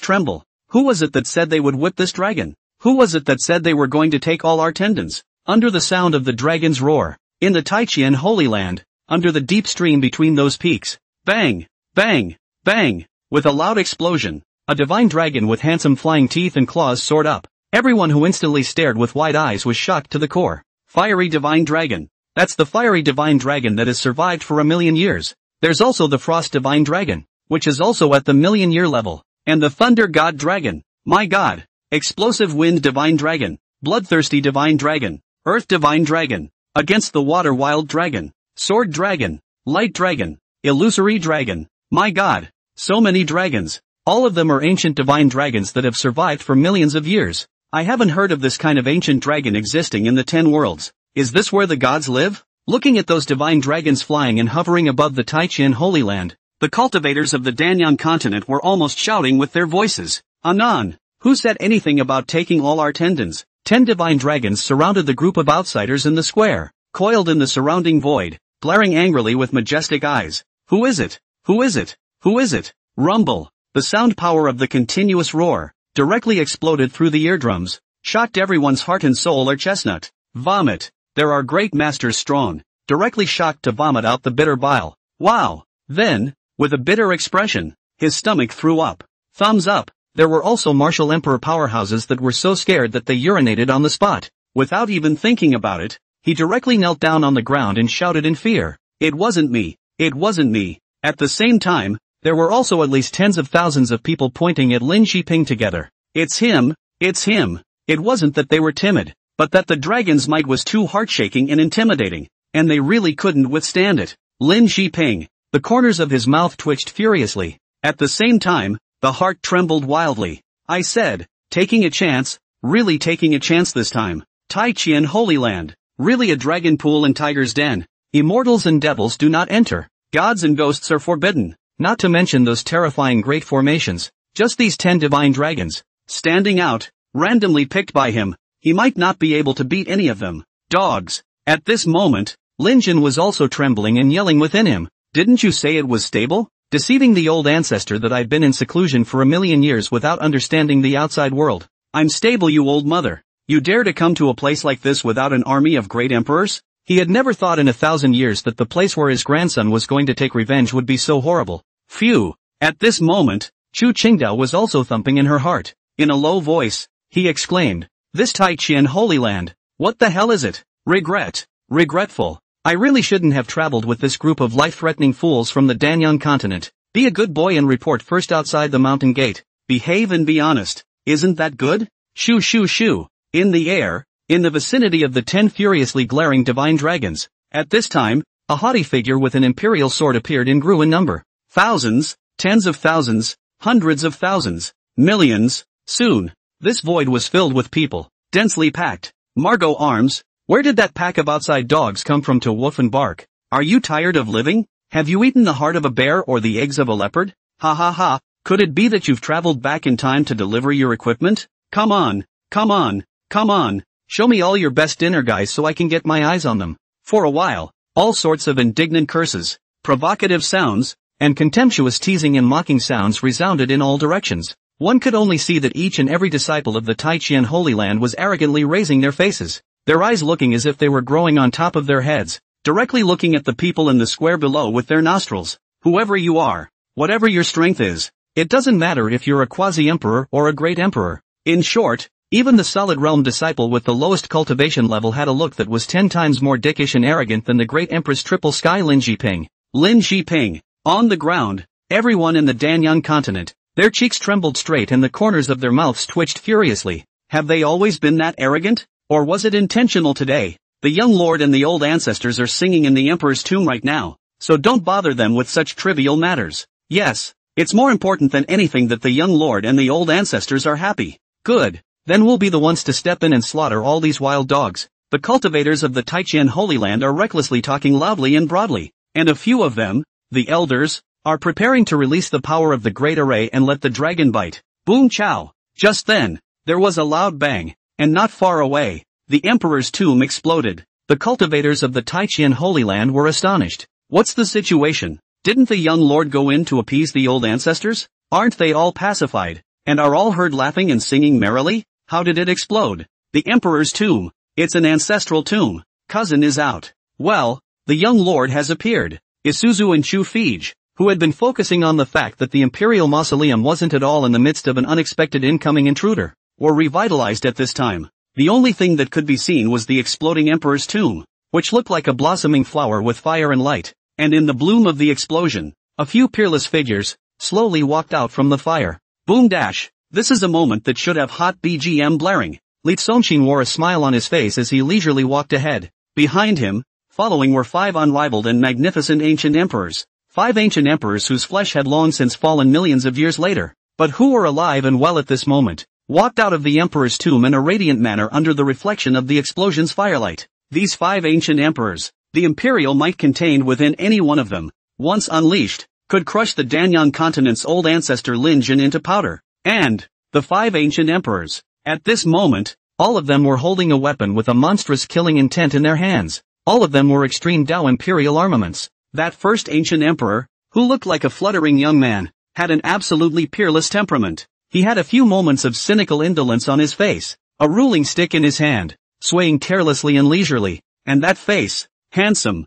[SPEAKER 1] tremble. Who was it that said they would whip this dragon? Who was it that said they were going to take all our tendons? Under the sound of the dragon's roar, in the Taichian Holy Land, under the deep stream between those peaks, bang, bang, bang, with a loud explosion, a divine dragon with handsome flying teeth and claws soared up. Everyone who instantly stared with wide eyes was shocked to the core. Fiery divine dragon. That's the fiery divine dragon that has survived for 1,000,000 years. There's also the frost divine dragon, which is also at the 1,000,000-year level. And the thunder god dragon. My god. Explosive wind divine dragon. Bloodthirsty divine dragon. Earth divine dragon. Against the water wild dragon. Sword dragon. Light dragon. Illusory dragon. My god. So many dragons. All of them are ancient divine dragons that have survived for millions of years. I haven't heard of this kind of ancient dragon existing in the 10 worlds. Is this where the gods live? Looking at those divine dragons flying and hovering above the Taichian Holy Land, the cultivators of the Danyan continent were almost shouting with their voices. Anan, who said anything about taking all our tendons? 10 divine dragons surrounded the group of outsiders in the square, coiled in the surrounding void, glaring angrily with majestic eyes. Who is it? Who is it? Who is it? Rumble. The sound power of the continuous roar, directly exploded through the eardrums, shocked everyone's heart and soul or chestnut. Vomit. There are great masters strong, directly shocked to vomit out the bitter bile. Wow. Then, with a bitter expression, his stomach threw up. Thumbs up. There were also martial emperor powerhouses that were so scared that they urinated on the spot. Without even thinking about it, he directly knelt down on the ground and shouted in fear. It wasn't me. It wasn't me. At the same time, there were also at least tens of thousands of people pointing at Lin Shiping together. It's him. It's him. It wasn't that they were timid, but that the dragon's might was too heart-shaking and intimidating, and they really couldn't withstand it. Lin Shiping. The corners of his mouth twitched furiously. At the same time, the heart trembled wildly. I said, taking a chance, really taking a chance this time. Taichian Holy Land. Really a dragon pool and tiger's den. Immortals and devils do not enter. Gods and ghosts are forbidden. Not to mention those terrifying great formations. Just these 10 divine dragons, standing out, randomly picked by him. He might not be able to beat any of them. Dogs. At this moment, Lin Jin was also trembling and yelling within him. Didn't you say it was stable? Deceiving the old ancestor that I'd been in seclusion for 1,000,000 years without understanding the outside world. I'm stable, you old mother. You dare to come to a place like this without an army of great emperors? He had never thought in 1,000 years that the place where his grandson was going to take revenge would be so horrible. Phew. At this moment, Chu Qingdao was also thumping in her heart. In a low voice, he exclaimed, "This Taichian Holy Land, what the hell is it? Regretful. I really shouldn't have traveled with this group of life-threatening fools from the Danyan continent. Be a good boy and report first outside the mountain gate. Behave and be honest. Isn't that good? Shoo shoo shoo." In the air, in the vicinity of the 10 furiously glaring divine dragons, at this time, a haughty figure with an imperial sword appeared and grew in number. Thousands, tens of thousands, hundreds of thousands, millions. Soon, this void was filled with people, densely packed. Margot Arms, where did that pack of outside dogs come from to woof and bark? Are you tired of living? Have you eaten the heart of a bear or the eggs of a leopard? Ha ha ha, could it be that you've traveled back in time to deliver your equipment? Come on, come on, come on, show me all your best dinner guys so I can get my eyes on them. For a while, all sorts of indignant curses, provocative sounds, and contemptuous teasing and mocking sounds resounded in all directions. One could only see that each and every disciple of the Taijian Holy Land was arrogantly raising their faces, their eyes looking as if they were growing on top of their heads, directly looking at the people in the square below with their nostrils. Whoever you are, whatever your strength is, it doesn't matter if you're a quasi-emperor or a great emperor. In short, even the solid realm disciple with the lowest cultivation level had a look that was 10 times more dickish and arrogant than the great empress Triple Sky Lin Jiping. Lin Jiping. On the ground, everyone in the Danyang continent, their cheeks trembled straight and the corners of their mouths twitched furiously. Have they always been that arrogant? Or was it intentional today? The young lord and the old ancestors are singing in the emperor's tomb right now, so don't bother them with such trivial matters. Yes, it's more important than anything that the young lord and the old ancestors are happy. Good. Then we'll be the ones to step in and slaughter all these wild dogs. The cultivators of the Taijian Holy Land are recklessly talking loudly and broadly, and a few of them, the elders, are preparing to release the power of the great array and let the dragon bite. Boom chow! Just then, there was a loud bang, and not far away, the emperor's tomb exploded. The cultivators of the Taijian Holy Land were astonished. What's the situation? Didn't the young lord go in to appease the old ancestors? Aren't they all pacified, and are all heard laughing and singing merrily? How did it explode? The emperor's tomb. It's an ancestral tomb. Cousin is out. Well, the young lord has appeared. Isuzu and Chu Fij, who had been focusing on the fact that the imperial mausoleum wasn't at all in the midst of an unexpected incoming intruder, were revitalized at this time. The only thing that could be seen was the exploding emperor's tomb, which looked like a blossoming flower with fire and light, and in the bloom of the explosion, a few peerless figures slowly walked out from the fire. Boom dash! This is a moment that should have hot BGM blaring. Li Tsongqin wore a smile on his face as he leisurely walked ahead. Behind him, following were 5 unrivaled and magnificent ancient emperors. 5 ancient emperors whose flesh had long since fallen millions of years later, but who were alive and well at this moment, walked out of the emperor's tomb in a radiant manner under the reflection of the explosion's firelight. These 5 ancient emperors, the imperial might contained within any one of them, once unleashed, could crush the Danyang continent's old ancestor Lin Jin into powder. And the 5 ancient emperors, at this moment, all of them were holding a weapon with a monstrous killing intent in their hands. All of them were extreme Dao imperial armaments. That first ancient emperor, who looked like a fluttering young man, had an absolutely peerless temperament. He had a few moments of cynical indolence on his face, a ruling stick in his hand, swaying carelessly and leisurely, and that face, handsome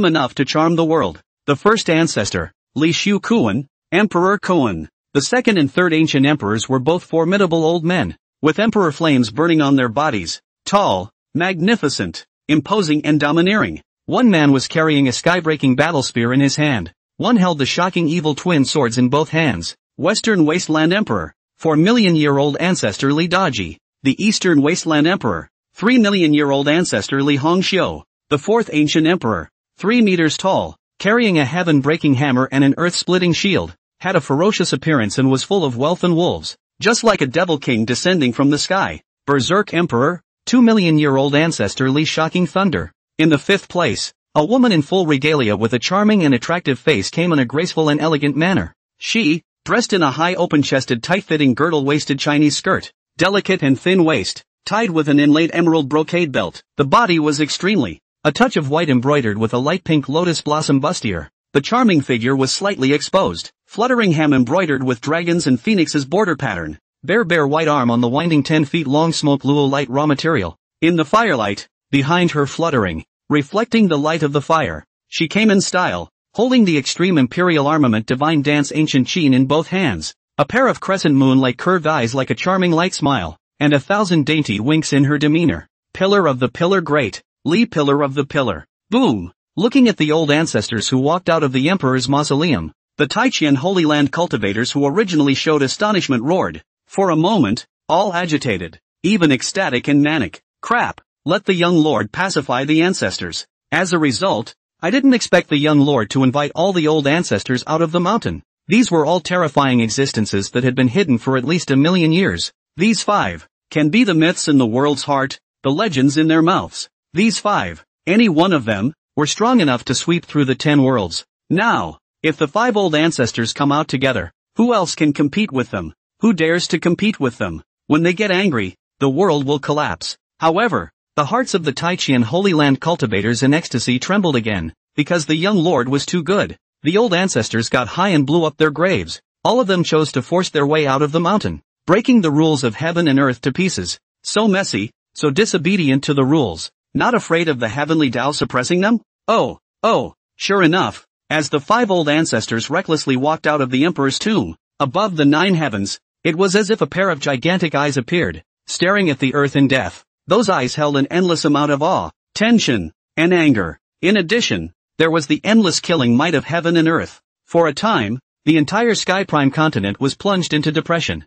[SPEAKER 1] enough to charm the world. The first ancestor, Li Shu Kuan, Emperor Kuan. The second and third ancient emperors were both formidable old men, with emperor flames burning on their bodies, tall, magnificent, imposing and domineering. One man was carrying a sky-breaking battle spear in his hand. One held the shocking evil twin swords in both hands. Western Wasteland Emperor, 4-million-year-old ancestor Li Daji. The Eastern Wasteland Emperor, 3-million-year-old ancestor Li Hongxiu. The fourth ancient emperor, 3 meters tall, carrying a heaven-breaking hammer and an earth-splitting shield, had a ferocious appearance and was full of wealth and wolves, just like a devil king descending from the sky. Berserk Emperor, 2-million-year-old ancestor Li Shocking Thunder. In the 5th place, a woman in full regalia with a charming and attractive face came in a graceful and elegant manner. She, dressed in a high open-chested tight-fitting girdle-waisted Chinese skirt, delicate and thin waist, tied with an inlaid emerald brocade belt. The body was extremely, a touch of white embroidered with a light pink lotus blossom bustier. The charming figure was slightly exposed, fluttering ham embroidered with dragons and phoenixes border pattern. Bare white arm on the winding 10 feet long smoke luo light raw material. In the firelight, behind her fluttering, reflecting the light of the fire, she came in style, holding the extreme imperial armament divine dance ancient Qin in both hands, a pair of crescent moon-like curved eyes like a charming light smile, and 1,000 dainty winks in her demeanor. Pillar of the pillar great, Li pillar of the pillar. Boom! Looking at the old ancestors who walked out of the emperor's mausoleum, the Taijian Holy Land cultivators who originally showed astonishment roared. For a moment, all agitated, even ecstatic and manic. Crap! Let the young lord pacify the ancestors. As a result, I didn't expect the young lord to invite all the old ancestors out of the mountain. These were all terrifying existences that had been hidden for at least 1,000,000 years. These 5 can be the myths in the world's heart, the legends in their mouths. These 5, any one of them, were strong enough to sweep through the 10 worlds. Now, if the 5 old ancestors come out together, who else can compete with them? Who dares to compete with them? When they get angry, the world will collapse. However, the hearts of the Taijian Holy Land cultivators in ecstasy trembled again, because the young lord was too good. The old ancestors got high and blew up their graves. All of them chose to force their way out of the mountain, breaking the rules of heaven and earth to pieces. So messy, so disobedient to the rules, not afraid of the heavenly Tao suppressing them? Oh, sure enough, as the 5 old ancestors recklessly walked out of the emperor's tomb, above the 9 heavens, it was as if a pair of gigantic eyes appeared, staring at the earth in death. Those eyes held an endless amount of awe, tension, and anger. In addition, there was the endless killing might of heaven and earth. For a time, the entire Sky Prime continent was plunged into depression.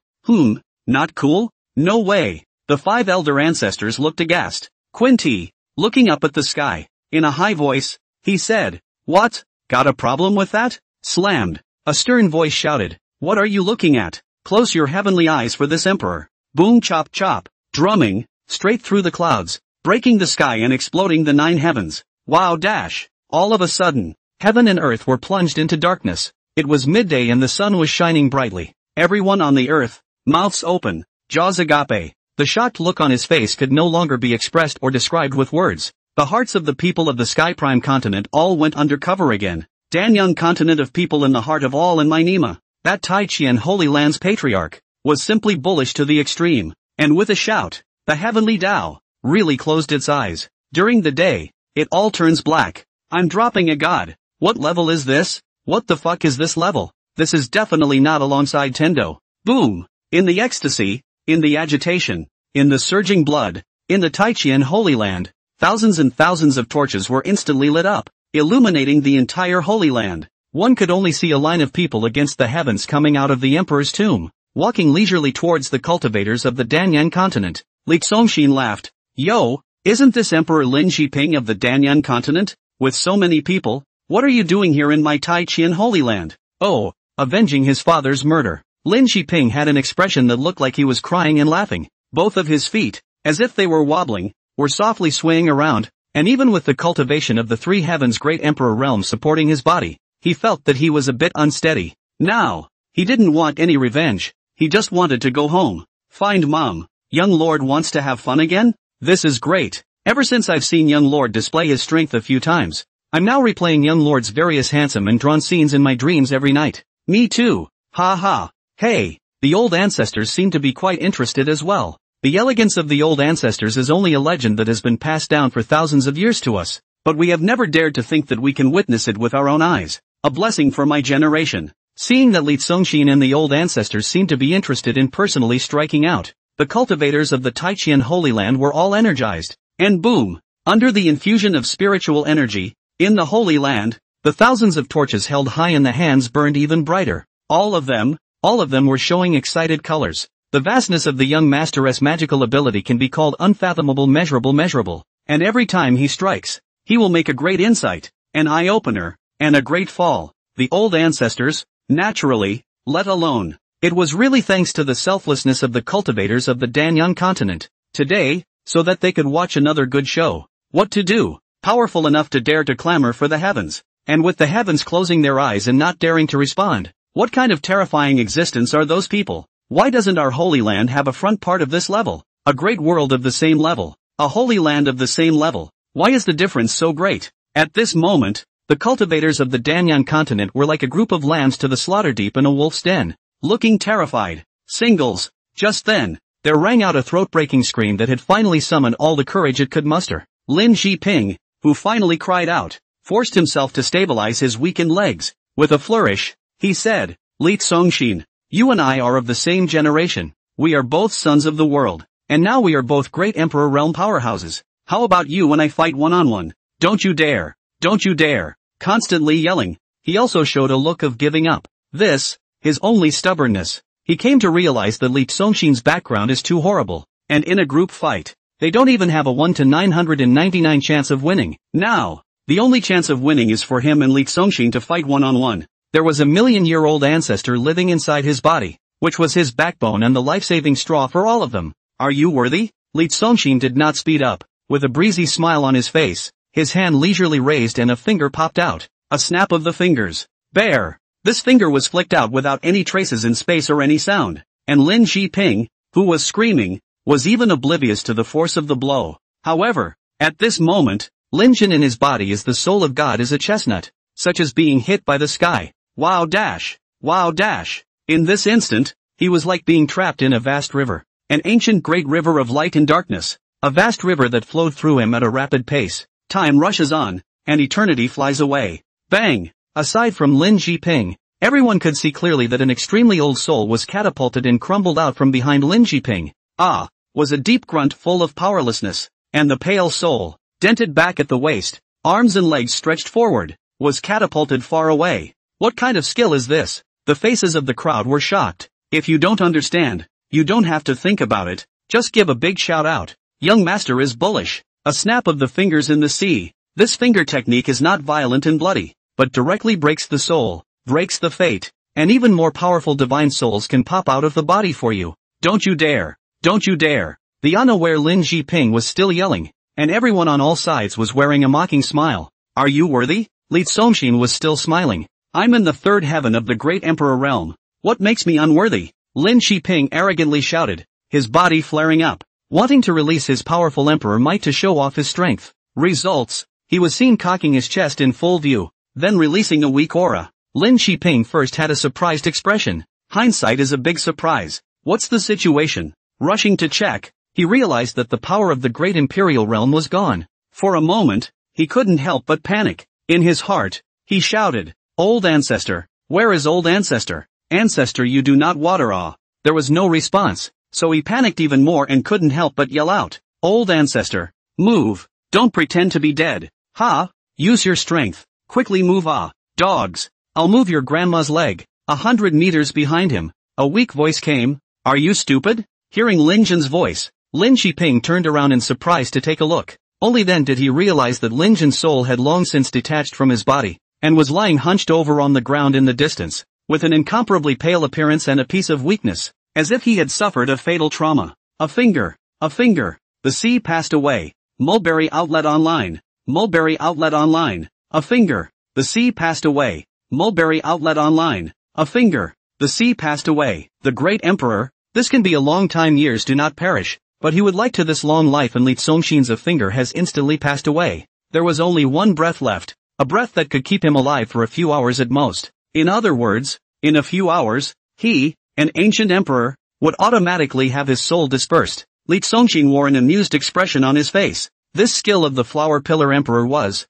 [SPEAKER 1] Not cool? No way. The 5 elder ancestors looked aghast. Quinty, looking up at the sky, in a high voice, he said, "What? Got a problem with that?" Slammed. A stern voice shouted, "What are you looking at? Close your heavenly eyes for this emperor." Boom chop chop, drumming, straight through the clouds, breaking the sky and exploding the 9 heavens. Wow dash. All of a sudden, heaven and earth were plunged into darkness. It was midday and the sun was shining brightly. Everyone on the earth, mouths open, jaws agape. The shocked look on his face could no longer be expressed or described with words. The hearts of the people of the Sky Prime continent all went undercover again. Danyang continent of people in the heart of all in Manhwa, that Tai Chian Holy Land's patriarch, was simply bullish to the extreme, and with a shout, the heavenly Tao really closed its eyes. During the day, it all turns black. I'm dropping a god. What level is this? What the fuck is this level? This is definitely not alongside Tendo. Boom! In the ecstasy, in the agitation, in the surging blood, in the Tai Chian Holy Land, thousands and thousands of torches were instantly lit up, illuminating the entire Holy Land. One could only see a line of people against the heavens coming out of the emperor's tomb, walking leisurely towards the cultivators of the Danyang continent. Li Xongshin laughed. Yo, isn't this Emperor Lin Shiping of the Danyang continent? With so many people, what are you doing here in my Tai Chian Holy Land? Oh, avenging his father's murder. Lin Shiping had an expression that looked like he was crying and laughing. Both of his feet, as if they were wobbling, were softly swaying around, and even with the cultivation of the 3 heavens great emperor realm supporting his body, he felt that he was a bit unsteady. Now, he didn't want any revenge, he just wanted to go home. Find mom. Young Lord wants to have fun again? This is great. Ever since I've seen young Lord display his strength a few times, I'm now replaying young Lord's various handsome and drawn scenes in my dreams every night. Me too. Ha ha. Hey, the old ancestors seem to be quite interested as well. The elegance of the old ancestors is only a legend that has been passed down for thousands of years to us, but we have never dared to think that we can witness it with our own eyes. A blessing for my generation. Seeing that Li Xongshin and the old ancestors seem to be interested in personally striking out, the cultivators of the Tai Chian Holy Land were all energized, and boom, under the infusion of spiritual energy, in the Holy Land, the thousands of torches held high in the hands burned even brighter. All of them were showing excited colors. The vastness of the young master's magical ability can be called unfathomable, measurable, and every time he strikes, he will make a great insight, an eye-opener, and a great fall. The old ancestors, naturally, let alone. It was really thanks to the selflessness of the cultivators of the Danyang continent, today, so that they could watch another good show. What to do? Powerful enough to dare to clamor for the heavens, and with the heavens closing their eyes and not daring to respond. What kind of terrifying existence are those people? Why doesn't our Holy Land have a front part of this level? A great world of the same level. A Holy Land of the same level. Why is the difference so great? At this moment, the cultivators of the Danyang continent were like a group of lambs to the slaughter deep in a wolf's den, looking terrified. Singles. Just then, there rang out a throat-breaking scream that had finally summoned all the courage it could muster. Lin Shiping, who finally cried out, forced himself to stabilize his weakened legs. With a flourish, he said, Li Xongshin, you and I are of the same generation. We are both sons of the world, and now we are both great emperor realm powerhouses. How about you and I fight one-on-one? Don't you dare. Don't you dare. Constantly yelling, he also showed a look of giving up. This, his only stubbornness. He came to realize that Li Xongshin's background is too horrible, and in a group fight, they don't even have a 1 to 999 chance of winning. Now, the only chance of winning is for him and Li Xongshin to fight one-on-one. There was a million-year-old ancestor living inside his body, which was his backbone and the life-saving straw for all of them. Are you worthy? Li Xongshin did not speed up. With a breezy smile on his face, his hand leisurely raised and a finger popped out. A snap of the fingers. Bear. This finger was flicked out without any traces in space or any sound, and Lin Shiping, who was screaming, was even oblivious to the force of the blow. However, at this moment, Lin Jin in his body as the soul of God is a chestnut. such as being hit by the sky. Wow dash. Wow dash. In this instant, he was like being trapped in a vast river. An ancient great river of light and darkness. A vast river that flowed through him at a rapid pace. Time rushes on, and eternity flies away. Bang! Aside from Lin Jiping, everyone could see clearly that an extremely old soul was catapulted and crumbled out from behind Lin Jiping. Ah! Was a deep grunt full of powerlessness, and the pale soul, dented back at the waist, arms and legs stretched forward, was catapulted far away. What kind of skill is this? The faces of the crowd were shocked. If you don't understand, you don't have to think about it, just give a big shout out. Young master is bullish. A snap of the fingers in the sea. This finger technique is not violent and bloody, but directly breaks the soul, breaks the fate, and even more powerful divine souls can pop out of the body for you. Don't you dare. Don't you dare. The unaware Lin Jiping was still yelling, and everyone on all sides was wearing a mocking smile. Are you worthy? Li Tsongxin was still smiling. I'm in the third heaven of the great emperor realm. What makes me unworthy? Lin Jiping arrogantly shouted, his body flaring up, wanting to release his powerful emperor might to show off his strength. Results, he was seen cocking his chest in full view, then releasing a weak aura. Lin Jiping first had a surprised expression. Hindsight is a big surprise. What's the situation? Rushing to check, he realized that the power of the great imperial realm was gone. For a moment, he couldn't help but panic. In his heart, he shouted, Old ancestor, where is old ancestor? Ancestor, you do not water ah. There was no response, so he panicked even more and couldn't help but yell out, Old ancestor, move, don't pretend to be dead. Ha, use your strength, quickly move ah, dogs, I'll move your grandma's leg. 100 meters behind him, a weak voice came, are you stupid? Hearing Lin Jin's voice, Lin Jiping turned around in surprise to take a look. Only then did he realize that Lin Jin's soul had long since detached from his body, and was lying hunched over on the ground in the distance, with an incomparably pale appearance and a piece of weakness, as if he had suffered a fatal trauma. A finger, the sea passed away. Mulberry Outlet Online, Mulberry Outlet Online, a finger, the sea passed away. Mulberry Outlet Online, a finger, the sea passed away. The great emperor, this can be a long time, years do not perish, but he would like to this long life, and Li Tsongxin's a finger has instantly passed away. There was only one breath left, a breath that could keep him alive for a few hours at most. In other words, in a few hours, he, an ancient emperor, would automatically have his soul dispersed. Li Tsongxin wore an amused expression on his face. This skill of the flower pillar emperor was,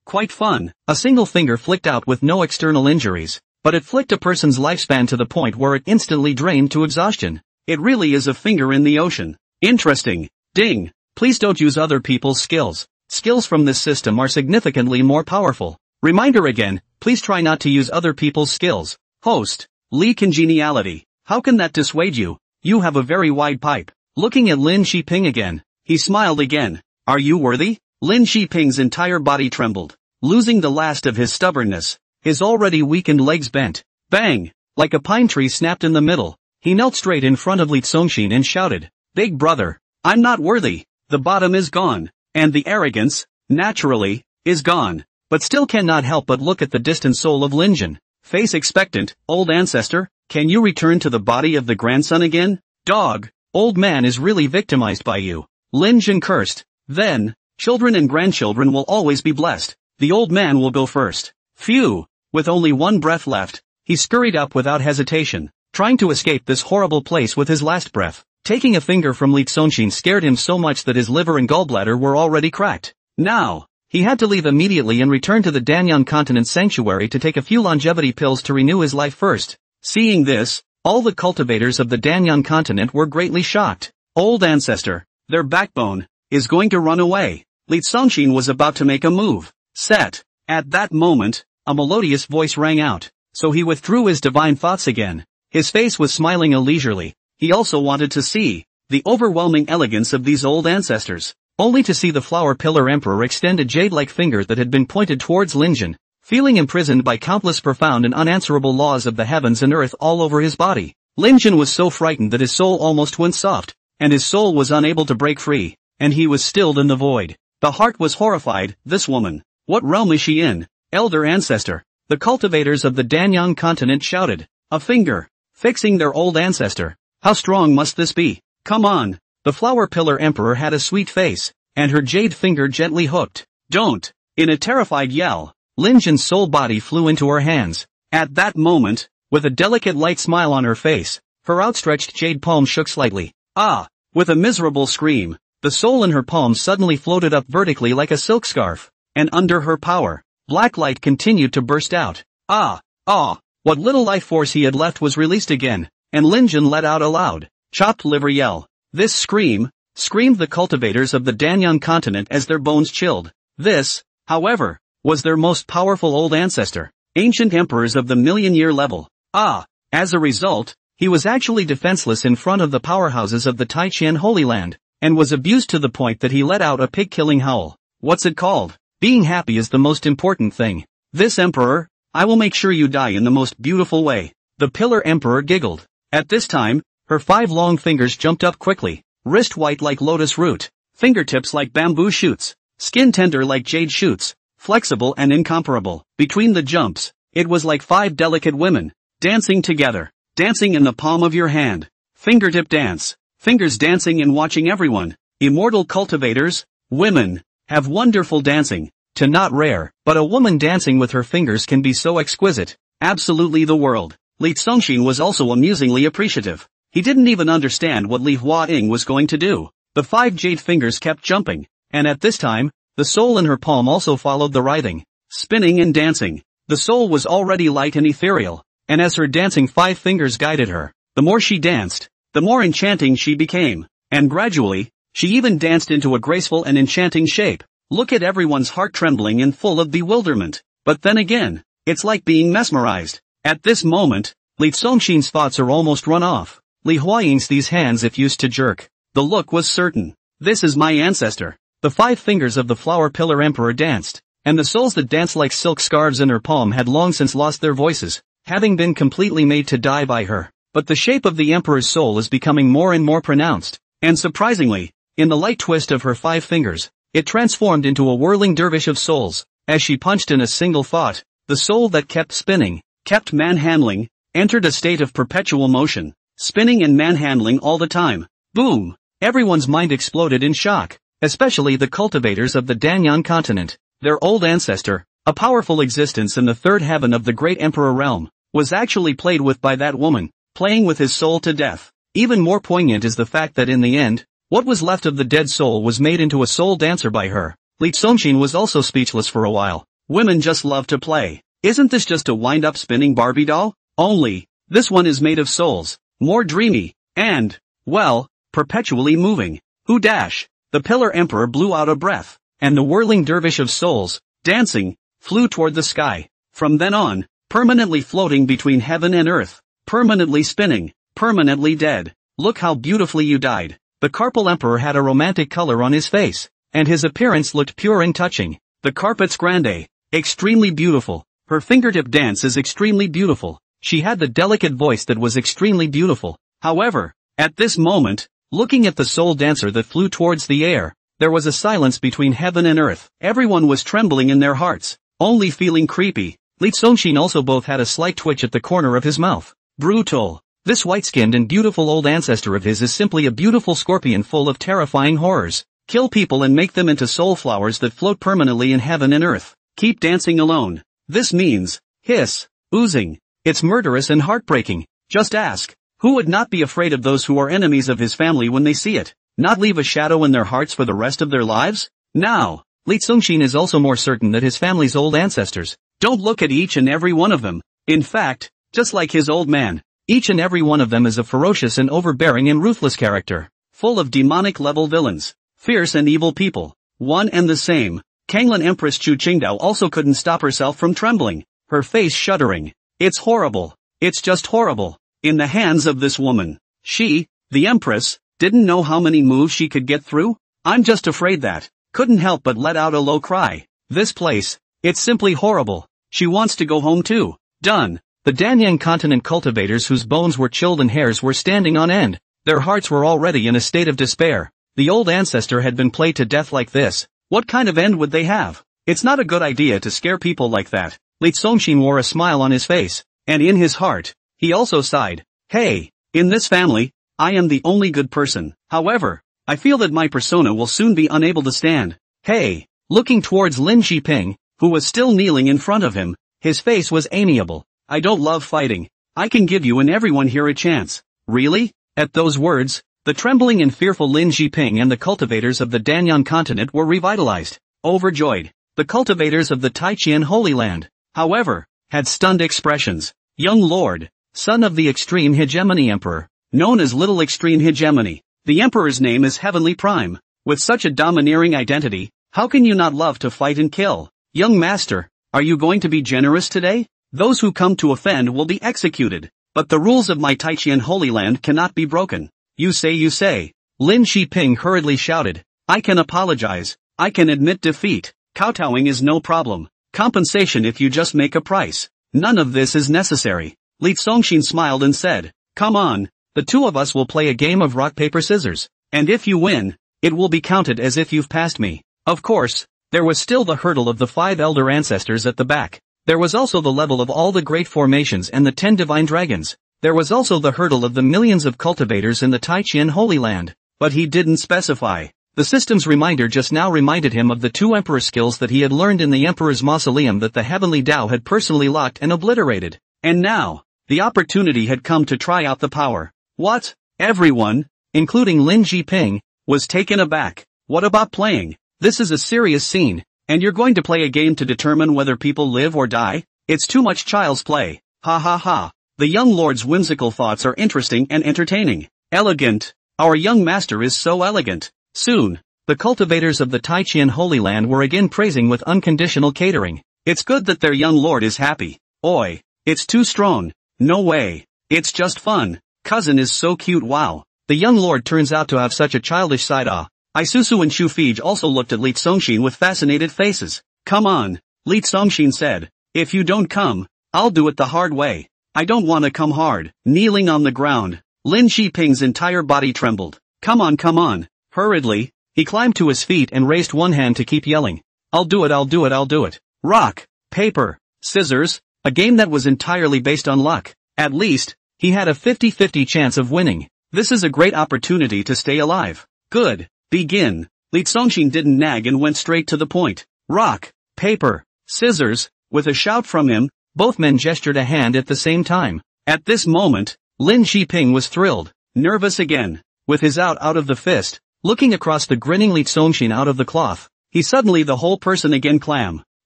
[SPEAKER 1] quite fun. A single finger flicked out with no external injuries, but it flicked a person's lifespan to the point where it instantly drained to exhaustion. It really is a finger in the ocean. Interesting. Ding. Please don't use other people's skills. Skills from this system are significantly more powerful. Reminder again, please try not to use other people's skills. Host. Li Congeniality. How can that dissuade you? You have a very wide pipe. Looking at Lin Jiping again, he smiled again. Are you worthy? Lin Jiping's entire body trembled, losing the last of his stubbornness. His already weakened legs bent. Bang! Like a pine tree snapped in the middle. He knelt straight in front of Li Tsongxin and shouted, Big brother, I'm not worthy. The bottom is gone, and the arrogance, naturally, is gone. But still cannot help but look at the distant soul of Lin Jin. Face expectant. Old ancestor, can you return to the body of the grandson again? Dog, old man is really victimized by you. Lin Jin cursed. Then, children and grandchildren will always be blessed. The old man will go first. Phew. With only one breath left, he scurried up without hesitation, trying to escape this horrible place with his last breath. Taking a finger from Li Tsongxin scared him so much that his liver and gallbladder were already cracked. Now, he had to leave immediately and return to the Danyan Continent Sanctuary to take a few longevity pills to renew his life first. Seeing this, all the cultivators of the Danyan Continent were greatly shocked. Old ancestor, their backbone, is going to run away. Li Tsongxin was about to make a move. Set. At that moment, a melodious voice rang out, so he withdrew his divine thoughts again. His face was smiling leisurely. He also wanted to see the overwhelming elegance of these old ancestors, only to see the flower pillar emperor extend a jade-like finger that had been pointed towards Lin Jin, feeling imprisoned by countless profound and unanswerable laws of the heavens and earth all over his body. Lin Jin was so frightened that his soul almost went soft, and his soul was unable to break free, and he was stilled in the void. The heart was horrified. This woman, what realm is she in? Elder ancestor. The cultivators of the Danyan Continent shouted. A finger. Fixing their old ancestor. How strong must this be? Come on. The flower pillar emperor had a sweet face, and her jade finger gently hooked. Don't. In a terrified yell, Lin Jin's soul body flew into her hands. At that moment, with a delicate light smile on her face, her outstretched jade palm shook slightly. Ah! With a miserable scream, the soul in her palm suddenly floated up vertically like a silk scarf, and under her power, black light continued to burst out. Ah! Ah! What little life force he had left was released again, and Lin Jin let out a loud, chopped liver yell. This screamed the cultivators of the Danyang continent as their bones chilled. This, however, was their most powerful old ancestor, ancient emperors of the million-year level. Ah! As a result, he was actually defenseless in front of the powerhouses of the Taiqian Holy Land, and was abused to the point that he let out a pig-killing howl. What's it called? Being happy is the most important thing. This emperor, I will make sure you die in the most beautiful way. The Pillar Emperor giggled. At this time, her 5 long fingers jumped up quickly, wrist white like lotus root, fingertips like bamboo shoots, skin tender like jade shoots, flexible and incomparable. Between the jumps, it was like 5 delicate women, dancing together, dancing in the palm of your hand. Fingertip dance, fingers dancing and watching everyone. Immortal cultivators, women, have wonderful dancing. To not rare, but a woman dancing with her fingers can be so exquisite. Absolutely the world. Li Congxin was also amusingly appreciative. He didn't even understand what Li Huaying was going to do. The 5 jade fingers kept jumping, and at this time, the soul in her palm also followed the writhing, spinning and dancing. The soul was already light and ethereal, and as her dancing 5 fingers guided her, the more she danced, the more enchanting she became, and gradually, she even danced into a graceful and enchanting shape. Look at everyone's heart trembling and full of bewilderment. But then again, it's like being mesmerized. At this moment, Li Congxin's thoughts are almost run off. Li Huaying's these hands if used to jerk. The look was certain. This is my ancestor. The 5 fingers of the Flower Pillar Emperor danced, and the souls that danced like silk scarves in her palm had long since lost their voices, having been completely made to die by her. But the shape of the Emperor's soul is becoming more and more pronounced, and surprisingly, in the light twist of her 5 fingers, it transformed into a whirling dervish of souls. As she punched in a single thought, the soul that kept spinning, kept manhandling, entered a state of perpetual motion, spinning and manhandling all the time. Boom! Everyone's mind exploded in shock, especially the cultivators of the Danyang continent. Their old ancestor, a powerful existence in the 3rd heaven of the great emperor realm, was actually played with by that woman, playing with his soul to death. Even more poignant is the fact that in the end, what was left of the dead soul was made into a soul dancer by her. Li Congxin was also speechless for a while. Women just love to play. Isn't this just a wind-up spinning Barbie doll? Only, this one is made of souls, more dreamy, and, well, perpetually moving. Who dash? The Pillar Emperor blew out a breath, and the whirling dervish of souls, dancing, flew toward the sky. From then on, permanently floating between heaven and earth, permanently spinning, permanently dead. Look how beautifully you died. The Carpal Emperor had a romantic color on his face, and his appearance looked pure and touching. The Carpets Grande, extremely beautiful. Her fingertip dance is extremely beautiful. She had the delicate voice that was extremely beautiful. However, at this moment, looking at the soul dancer that flew towards the air, there was a silence between heaven and earth. Everyone was trembling in their hearts, only feeling creepy. Li Congxin also both had a slight twitch at the corner of his mouth. Brutal. This white-skinned and beautiful old ancestor of his is simply a beautiful scorpion full of terrifying horrors. Kill people and make them into soul flowers that float permanently in heaven and earth. Keep dancing alone. This means, hiss, oozing. It's murderous and heartbreaking. Just ask, who would not be afraid of those who are enemies of his family when they see it? Not leave a shadow in their hearts for the rest of their lives? Now, Li Congxin is also more certain that his family's old ancestors don't look at each and every one of them. In fact, just like his old man, each and every one of them is a ferocious and overbearing and ruthless character, full of demonic-level villains, fierce and evil people. One and the same. Kanglan Empress Chu Qingdao also couldn't stop herself from trembling, her face shuddering. It's horrible. It's just horrible. In the hands of this woman, she, the Empress, didn't know how many moves she could get through. I'm just afraid that. Couldn't help but let out a low cry. This place, it's simply horrible. She wants to go home too. Done. The Danyang continent cultivators whose bones were chilled and hairs were standing on end. Their hearts were already in a state of despair. The old ancestor had been played to death like this. What kind of end would they have? It's not a good idea to scare people like that. Li Congxin wore a smile on his face, and in his heart, he also sighed. Hey, in this family, I am the only good person. However, I feel that my persona will soon be unable to stand. Hey, looking towards Lin Shiping, who was still kneeling in front of him. His face was amiable. I don't love fighting. I can give you and everyone here a chance. Really? At those words, the trembling and fearful Lin Jiping and the cultivators of the Danyan continent were revitalized. Overjoyed, the cultivators of the Taiqian Holy Land, however, had stunned expressions. Young Lord, son of the Extreme Hegemony Emperor, known as Little Extreme Hegemony, the Emperor's name is Heavenly Prime. With such a domineering identity, how can you not love to fight and kill? Young Master, are you going to be generous today? Those who come to offend will be executed, but the rules of my Taiqian Holy Land cannot be broken. You say. Lin Jiping hurriedly shouted. I can apologize. I can admit defeat. Kowtowing is no problem. Compensation if you just make a price. None of this is necessary. Li Zongxin smiled and said, come on, the two of us will play a game of rock paper scissors, and if you win, it will be counted as if you've passed me. Of course, there was still the hurdle of the 5 elder ancestors at the back. There was also the level of all the great formations and the 10 divine dragons. There was also the hurdle of the millions of cultivators in the Taiqian Holy Land. But he didn't specify. The system's reminder just now reminded him of the 2 emperor skills that he had learned in the emperor's mausoleum that the heavenly Tao had personally locked and obliterated. And now, the opportunity had come to try out the power. What? Everyone, including Lin Jiping, was taken aback. What about playing? This is a serious scene, and you're going to play a game to determine whether people live or die? It's too much child's play. Ha ha ha. The young lord's whimsical thoughts are interesting and entertaining. Elegant. Our young master is so elegant. Soon, the cultivators of the Taiqian Holy Land were again praising with unconditional catering. It's good that their young lord is happy. Oi, it's too strong. No way. It's just fun. Cousin is so cute, wow. The young lord turns out to have such a childish side. Isuzu and Shufij also looked at Li Zongxin with fascinated faces. Come on, Li Zongxin said. If you don't come, I'll do it the hard way. I don't want to come hard. Kneeling on the ground, Lin Jiping's entire body trembled. Come on. Hurriedly, he climbed to his feet and raised one hand to keep yelling. I'll do it. Rock, paper, scissors, a game that was entirely based on luck. At least, he had a 50-50 chance of winning. This is a great opportunity to stay alive. Good, begin. Li Zongxin didn't nag and went straight to the point. Rock, paper, scissors. With a shout from him, both men gestured a hand at the same time. At this moment, Lin Jiping was thrilled, nervous again. With his out of the fist, looking across the grinning Li Zongxin out of the cloth, he suddenly the whole person again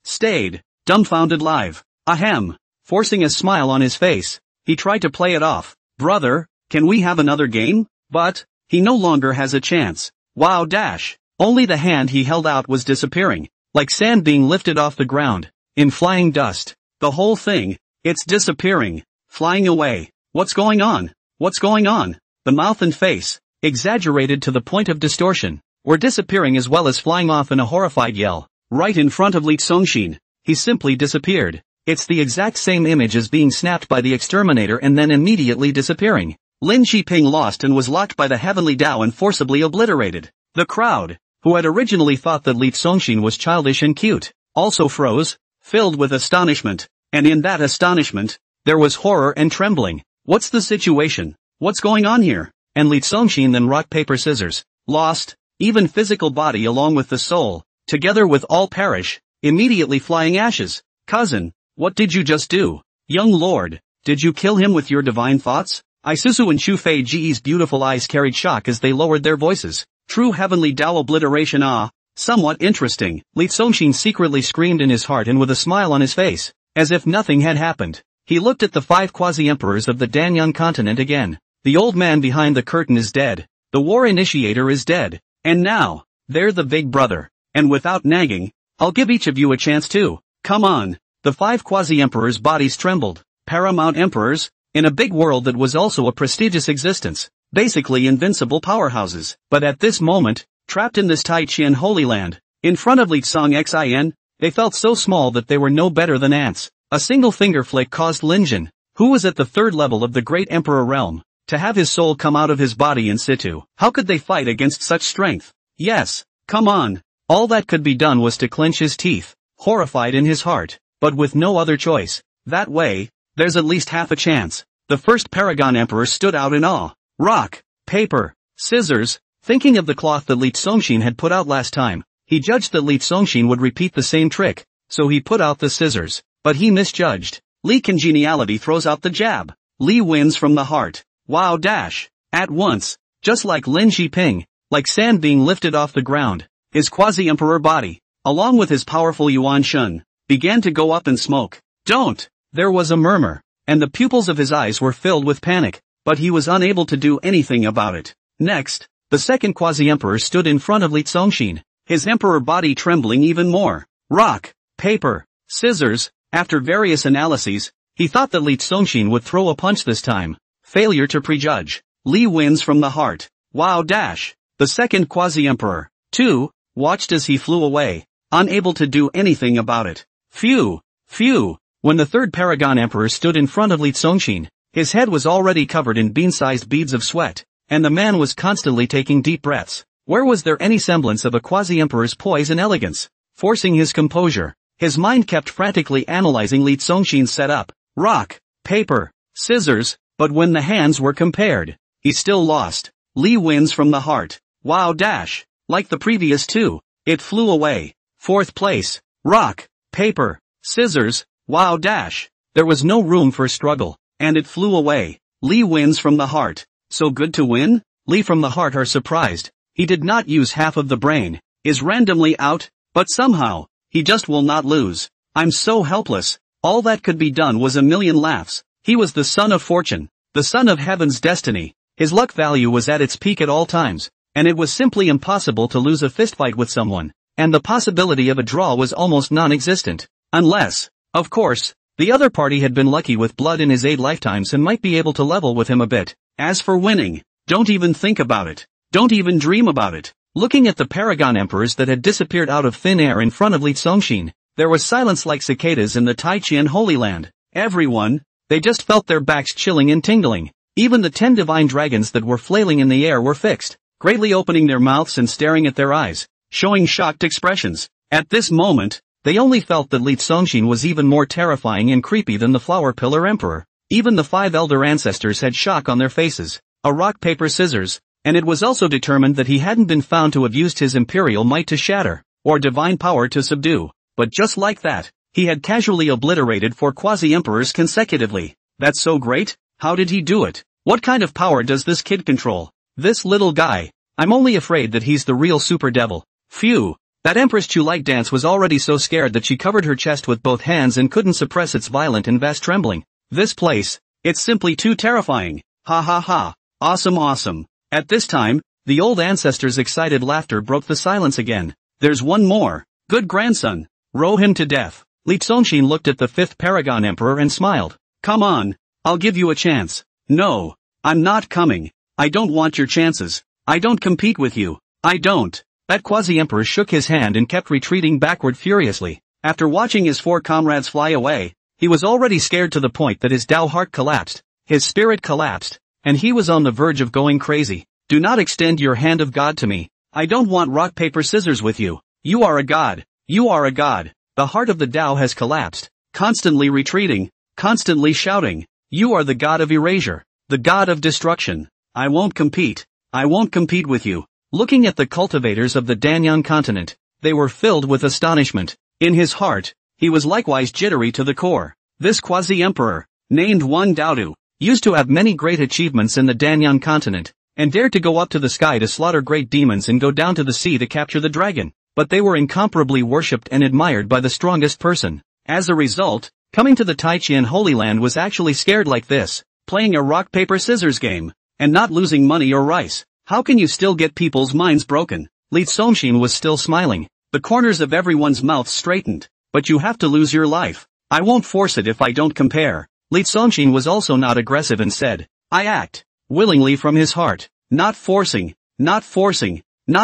[SPEAKER 1] stayed, dumbfounded live. Ahem. Forcing a smile on his face, he tried to play it off. Brother, can we have another game? But, he no longer has a chance. Wow dash. Only the hand he held out was disappearing, like sand being lifted off the ground, in flying dust. The whole thing, it's disappearing, flying away. What's going on? The mouth and face, exaggerated to the point of distortion, were disappearing as well as flying off in a horrified yell. Right in front of Li Zongxin, he simply disappeared. It's the exact same image as being snapped by the exterminator and then immediately disappearing. Lin Jiping lost and was locked by the heavenly Tao and forcibly obliterated. The crowd, who had originally thought that Li Zongxin was childish and cute, also froze, filled with astonishment, and in that astonishment, there was horror and trembling. What's the situation? What's going on here? And Li Zongxin then rock paper scissors, lost, even physical body along with the soul, together with all perish, immediately flying ashes. Cousin, what did you just do? Young lord, did you kill him with your divine thoughts? Isuzu and Shu Fei Ji's beautiful eyes carried shock as they lowered their voices. True heavenly Tao obliteration. Somewhat interesting. Li Zongxin secretly screamed in his heart and with a smile on his face, as if nothing had happened. He looked at the 5 quasi-emperors of the Danyan continent again. The old man behind the curtain is dead. The war initiator is dead. And now, they're the big brother. And without nagging, I'll give each of you a chance too. Come on. The 5 quasi-emperors' bodies trembled. Paramount emperors, in a big world that was also a prestigious existence. Basically invincible powerhouses. But at this moment, trapped in this Taiqian Holy Land, in front of Li Zongxin, they felt so small that they were no better than ants. A single finger flick caused Linjin, who was at the 3rd level of the great emperor realm, to have his soul come out of his body in situ. How could they fight against such strength? Yes, come on. All that could be done was to clench his teeth, horrified in his heart, but with no other choice. That way, there's at least half a chance. The first Paragon Emperor stood out in awe. Rock, paper, scissors. Thinking of the cloth that Li Zongxin had put out last time, he judged that Li Zongxin would repeat the same trick. so he put out the scissors. But he misjudged. Li Congeniality throws out the jab. Li wins from the heart. Wow dash. At once, just like Lin Jiping, like sand being lifted off the ground, his quasi-emperor body, along with his powerful Yuan Shun, began to go up in smoke. Don't! There was a murmur, and the pupils of his eyes were filled with panic, but he was unable to do anything about it. Next, the second quasi-emperor stood in front of Li Zongxin, his emperor body trembling even more. Rock, paper, scissors. After various analyses, he thought that Li Zongxin would throw a punch this time. Failure to prejudge. Li wins from the heart. Wow dash. The second quasi-emperor, too, watched as he flew away, unable to do anything about it. Phew! Phew! When the third paragon emperor stood in front of Li Zongxin, his head was already covered in bean-sized beads of sweat, and the man was constantly taking deep breaths. Where was there any semblance of a quasi-emperor's poise and elegance? Forcing his composure, his mind kept frantically analyzing Li Zongxin's setup. Rock, paper, scissors, but when the hands were compared, he still lost. Li wins from the heart. Wow dash. Like the previous two, it flew away. Fourth place. Rock, paper, scissors, wow dash. There was no room for struggle, and it flew away. Li wins from the heart. So good to win? Li from the heart are surprised. He did not use half of the brain, is randomly out, but somehow, he just will not lose. I'm so helpless. All that could be done was a million laughs. He was the son of fortune, the son of heaven's destiny. His luck value was at its peak at all times, and it was simply impossible to lose a fistfight with someone, and the possibility of a draw was almost non-existent. Unless, of course, the other party had been lucky with blood in his 8 lifetimes and might be able to level with him a bit. As for winning, don't even think about it. Don't even dream about it. Looking at the paragon emperors that had disappeared out of thin air in front of Li Zongxin, there was silence like cicadas in the Taiqian Holy Land. Everyone, they just felt their backs chilling and tingling. Even the 10 divine dragons that were flailing in the air were fixed, greatly opening their mouths and staring at their eyes, showing shocked expressions. At this moment, they only felt that Li Zongxin was even more terrifying and creepy than the Flower Pillar Emperor. Even the 5 elder ancestors had shock on their faces. A rock paper scissors, and it was also determined that he hadn't been found to have used his imperial might to shatter, or divine power to subdue. But just like that, he had casually obliterated 4 quasi-emperors consecutively. That's so great? How did he do it? What kind of power does this kid control? This little guy. I'm only afraid that he's the real super devil. Phew. That Empress Chu light dance was already so scared that she covered her chest with both hands and couldn't suppress its violent and vast trembling. This place, it's simply too terrifying. Ha ha ha. Awesome awesome. At this time, the old ancestors' excited laughter broke the silence again. There's one more. Good grandson. Row him to death. Li Zongxin looked at the 5th paragon emperor and smiled. Come on. I'll give you a chance. No. I'm not coming. I don't want your chances. I don't compete with you. I don't. That quasi-emperor shook his hand and kept retreating backward furiously. After watching his 4 comrades fly away, he was already scared to the point that his Tao heart collapsed. His spirit collapsed, and he was on the verge of going crazy. Do not extend your hand of God to me. I don't want rock paper scissors with you. You are a god. You are a god. The heart of the Tao has collapsed, constantly retreating, constantly shouting. You are the god of erasure, the god of destruction. I won't compete. I won't compete with you. Looking at the cultivators of the Danyang continent, they were filled with astonishment. In his heart, he was likewise jittery to the core. This quasi-emperor, named Wan Daodu, used to have many great achievements in the Danyang continent, and dared to go up to the sky to slaughter great demons and go down to the sea to capture the dragon. But they were incomparably worshipped and admired by the strongest person. As a result, coming to the Taiqian Holy Land was actually scared like this, playing a rock-paper-scissors game, and not losing money or rice. How can you still get people's minds broken? Li Zongxin was still smiling. The corners of everyone's mouths straightened. But you have to lose your life. I won't force it if I don't compare. Li Zongxin was also not aggressive and said, I act willingly from his heart, not forcing, not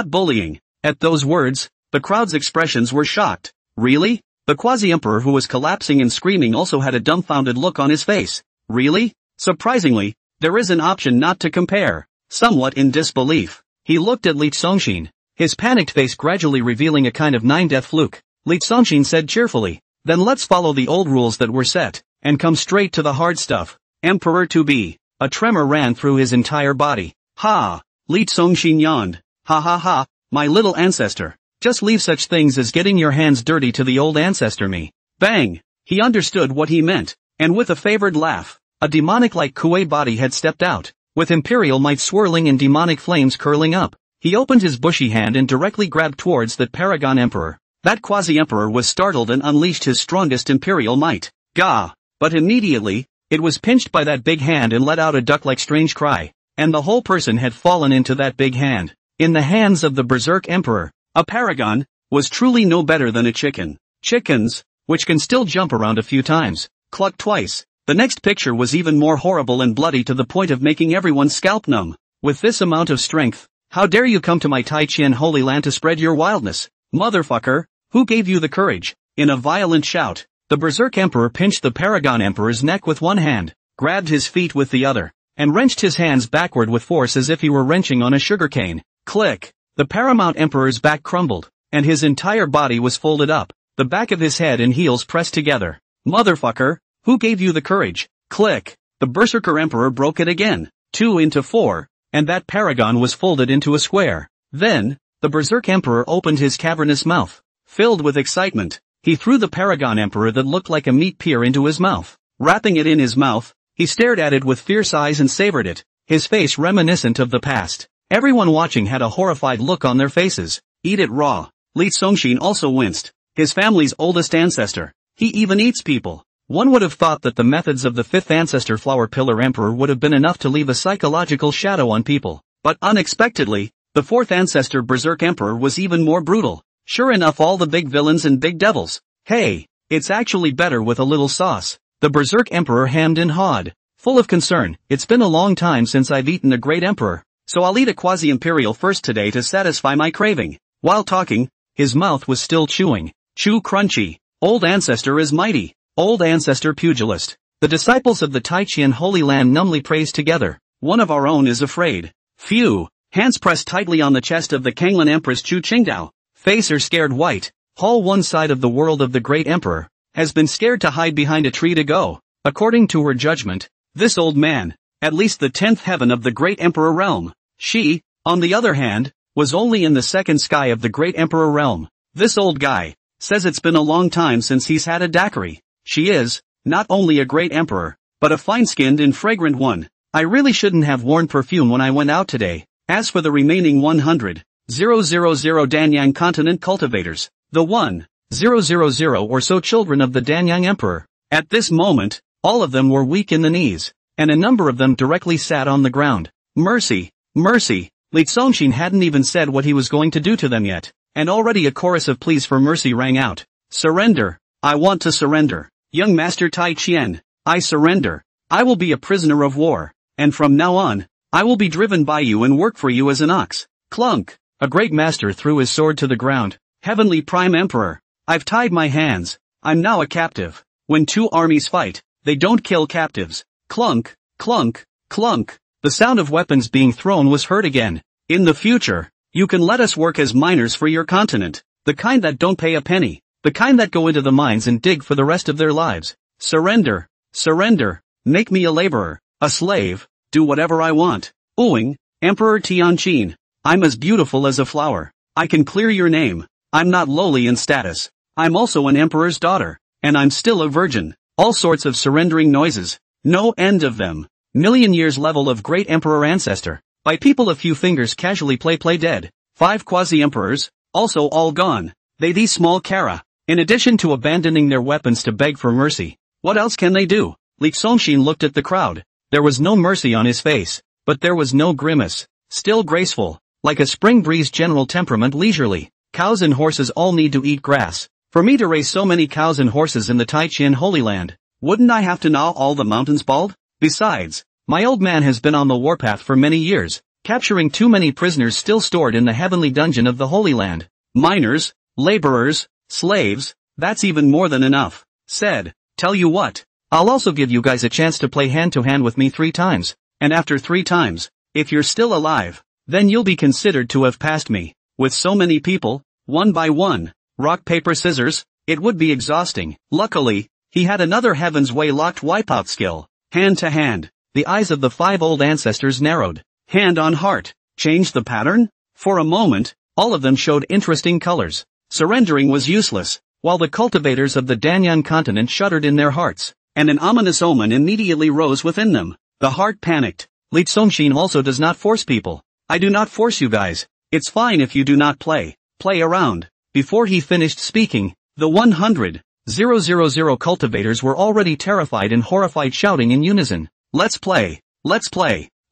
[SPEAKER 1] bullying. At those words, the crowd's expressions were shocked. Really? The quasi-emperor who was collapsing and screaming also had a dumbfounded look on his face. Really? Surprisingly, there is an option not to compare. Somewhat in disbelief, he looked at Li Zongxin, his panicked face gradually revealing a kind of 9-death fluke. Li Zongxin said cheerfully, then let's follow the old rules that were set, and come straight to the hard stuff. Emperor to be. A tremor ran through his entire body. Ha! Li Zongxin yawned. Ha ha ha, my little ancestor. Just leave such things as getting your hands dirty to the old ancestor me. Bang! He understood what he meant, and with a favored laugh, a demonic-like Kuei body had stepped out, with imperial might swirling and demonic flames curling up. He opened his bushy hand and directly grabbed towards that paragon emperor. That quasi-emperor was startled and unleashed his strongest imperial might. Gah! But immediately, it was pinched by that big hand and let out a duck-like strange cry, and the whole person had fallen into that big hand. In the hands of the berserk emperor, a paragon was truly no better than a chicken. Chickens, which can still jump around a few times, cluck twice. The next picture was even more horrible and bloody to the point of making everyone's scalp numb. With this amount of strength, how dare you come to my Tai Chien holy land to spread your wildness? Motherfucker, who gave you the courage? In a violent shout, the berserk emperor pinched the paragon emperor's neck with one hand, grabbed his feet with the other, and wrenched his hands backward with force as if he were wrenching on a sugarcane. Click! The paramount emperor's back crumbled, and his entire body was folded up, the back of his head and heels pressed together. Motherfucker, who gave you the courage? Click! The berserker emperor broke it again, 2 into 4, and that paragon was folded into a square. Then, the berserk emperor opened his cavernous mouth. Filled with excitement, he threw the paragon emperor that looked like a meat pear into his mouth. Wrapping it in his mouth, he stared at it with fierce eyes and savored it, his face reminiscent of the past. Everyone watching had a horrified look on their faces. Eat it raw. Li Songshin also winced. His family's oldest ancestor. He even eats people. One would have thought that the methods of the 5th ancestor flower pillar emperor would have been enough to leave a psychological shadow on people. But unexpectedly, the 4th ancestor berserk emperor was even more brutal. Sure enough, all the big villains and big devils. Hey, it's actually better with a little sauce. The berserk emperor hemmed and hawed, full of concern. It's been a long time since I've eaten a great emperor, so I'll eat a quasi-imperial first today to satisfy my craving. While talking, his mouth was still chewing. Chew crunchy. Old ancestor is mighty. Old ancestor pugilist. The disciples of the Tai Chien Holy Land numbly praised together. One of our own is afraid. Phew. Hands pressed tightly on the chest of the Kanglan Empress Chu Qingdao. Face are scared white. Whole one side of the world of the great emperor has been scared to hide behind a tree to go. According to her judgment, this old man, at least the 10th heaven of the great emperor realm. She, on the other hand, was only in the 2nd sky of the great emperor realm. This old guy says it's been a long time since he's had a daiquiri. She is, not only a great emperor, but a fine-skinned and fragrant one. I really shouldn't have worn perfume when I went out today. As for the remaining 100,000 Danyang continent cultivators, the 1,000 or so children of the Danyang emperor, at this moment, all of them were weak in the knees, and a number of them directly sat on the ground. Mercy, mercy. Li Songshin hadn't even said what he was going to do to them yet, and already a chorus of pleas for mercy rang out. Surrender. I want to surrender. Young Master Tai Chien, I surrender. I will be a prisoner of war, and from now on, I will be driven by you and work for you as an ox. Clunk. A great master threw his sword to the ground. Heavenly Prime Emperor, I've tied my hands. I'm now a captive. When two armies fight, they don't kill captives. Clunk, clunk, clunk. The sound of weapons being thrown was heard again. In the future, you can let us work as miners for your continent. The kind that don't pay a penny. The kind that go into the mines and dig for the rest of their lives. Surrender, surrender. Make me a laborer, a slave. Do whatever I want. Ooing, Emperor Tianqin. I'm as beautiful as a flower. I can clear your name. I'm not lowly in status. I'm also an emperor's daughter. And I'm still a virgin. All sorts of surrendering noises. No end of them. Million years level of great emperor ancestor. By people a few fingers casually play dead. 5 quasi-emperors, also all gone. These small Kara. In addition to abandoning their weapons to beg for mercy. What else can they do? Li Songshin looked at the crowd. There was no mercy on his face. But there was no grimace. Still graceful. Like a spring breeze, general temperament, leisurely. Cows and horses all need to eat grass. For me to raise so many cows and horses in the Tai Chien Holy Land, wouldn't I have to gnaw all the mountains bald? Besides, my old man has been on the warpath for many years, capturing too many prisoners still stored in the heavenly dungeon of the Holy Land. Miners, laborers, slaves, that's even more than enough. Said, tell you what, I'll also give you guys a chance to play hand-to-hand with me 3 times, and after 3 times, if you're still alive, then you'll be considered to have passed me. With so many people, one by one, rock paper scissors, it would be exhausting. Luckily, he had another Heaven's Way locked wipeout skill. Hand to hand. The eyes of the 5 old ancestors narrowed. Hand on heart. Change the pattern? For a moment, All of them showed interesting colors. Surrendering was useless, while the cultivators of the Danyan continent shuddered in their hearts, and an ominous omen immediately rose within them. The heart panicked. Li Songshin also does not force people. I do not force you guys. It's fine if you do not play around. Before he finished speaking, the 100,000 cultivators were already terrified and horrified, shouting in unison, let's play.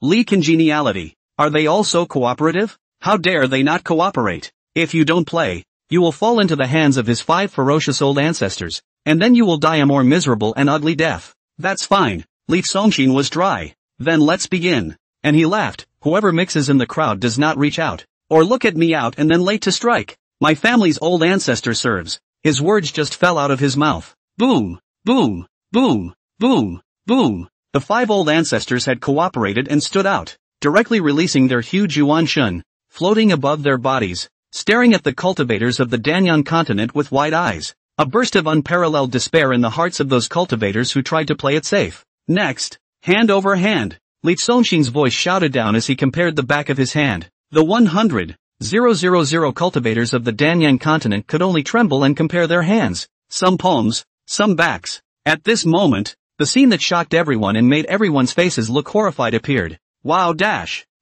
[SPEAKER 1] Li congeniality. Are they all so cooperative? How dare they not cooperate? If you don't play, you will fall into the hands of his 5 ferocious old ancestors, and then you will die a more miserable and ugly death. That's fine. Li Songshin was dry. Then let's begin. And he laughed. Whoever mixes in the crowd does not reach out, or look at me out and then late to strike. My family's old ancestor serves. His words just fell out of his mouth. Boom, boom, boom, boom, boom. The 5 old ancestors had cooperated and stood out, directly releasing their huge yuan shun, floating above their bodies, staring at the cultivators of the Danyan continent with wide eyes. A burst of unparalleled despair in the hearts of those cultivators who tried to play it safe. Next, hand over hand. Li Songshin's voice shouted down as he compared the back of his hand. The 100,000 cultivators of the Danyan continent could only tremble and compare their hands, some palms, some backs. At this moment, the scene that shocked everyone and made everyone's faces look horrified appeared. Wow!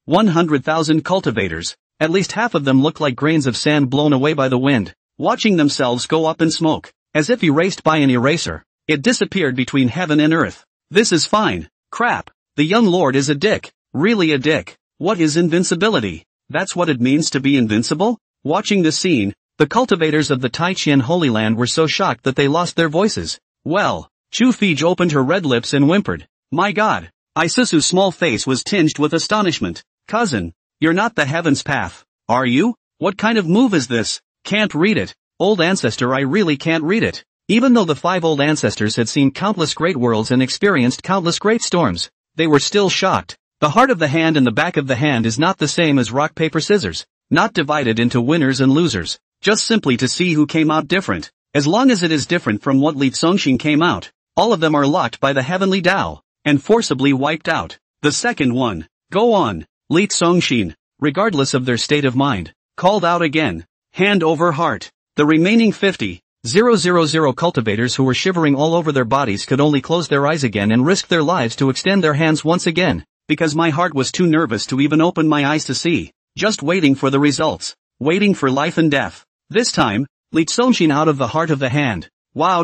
[SPEAKER 1] 100,000 cultivators. At least half of them looked like grains of sand blown away by the wind, watching themselves go up in smoke, as if erased by an eraser. It disappeared between heaven and earth. This is fine. Crap. The young lord is a dick. Really a dick. What is invincibility? That's what it means to be invincible? Watching this scene, the cultivators of the Taiqian Holy Land were so shocked that they lost their voices. Well, Chu Fij opened her red lips and whimpered. My god. Isusu's small face was tinged with astonishment. Cousin, you're not the heaven's path, are you? What kind of move is this? Can't read it. Old ancestor, I really can't read it. Even though the 5 old ancestors had seen countless great worlds and experienced countless great storms, they were still shocked. The heart of the hand and the back of the hand is not the same as rock paper scissors, not divided into winners and losers, just simply to see who came out different. As long as it is different from what Li Songshin came out, all of them are locked by the heavenly Tao, and forcibly wiped out. The second one. Go on. Li Songshin, regardless of their state of mind, called out again. Hand over heart. The remaining 50,000 cultivators who were shivering all over their bodies could only close their eyes again and risk their lives to extend their hands once again, because my heart was too nervous to even open my eyes to see, just waiting for the results, waiting for life and death. This time, Li Songshin out of the heart of the hand. Wow!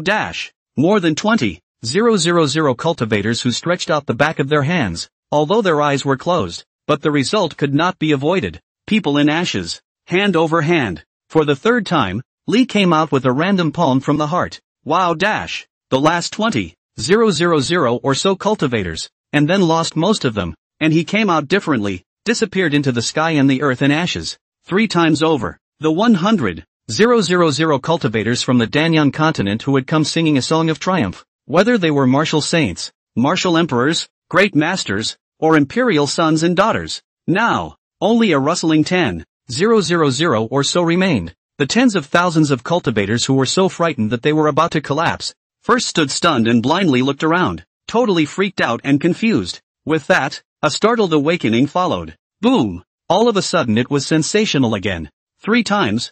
[SPEAKER 1] More than 20,000 cultivators who stretched out the back of their hands, although their eyes were closed, but the result could not be avoided. People in ashes. Hand over hand. For the third time, Li came out with a random palm from the heart. Wow! The last 20,000 or so cultivators, and then lost most of them, and he came out differently, disappeared into the sky and the earth in ashes. 3 times over. The 100,000 cultivators from the Danyan continent who had come singing a song of triumph, whether they were martial saints, martial emperors, great masters, or imperial sons and daughters. Now, only a rustling 10,000 or so remained. The tens of thousands of cultivators who were so frightened that they were about to collapse, first stood stunned and blindly looked around, totally freaked out and confused. With that, a startled awakening followed. Boom! All of a sudden it was sensational again. 3 times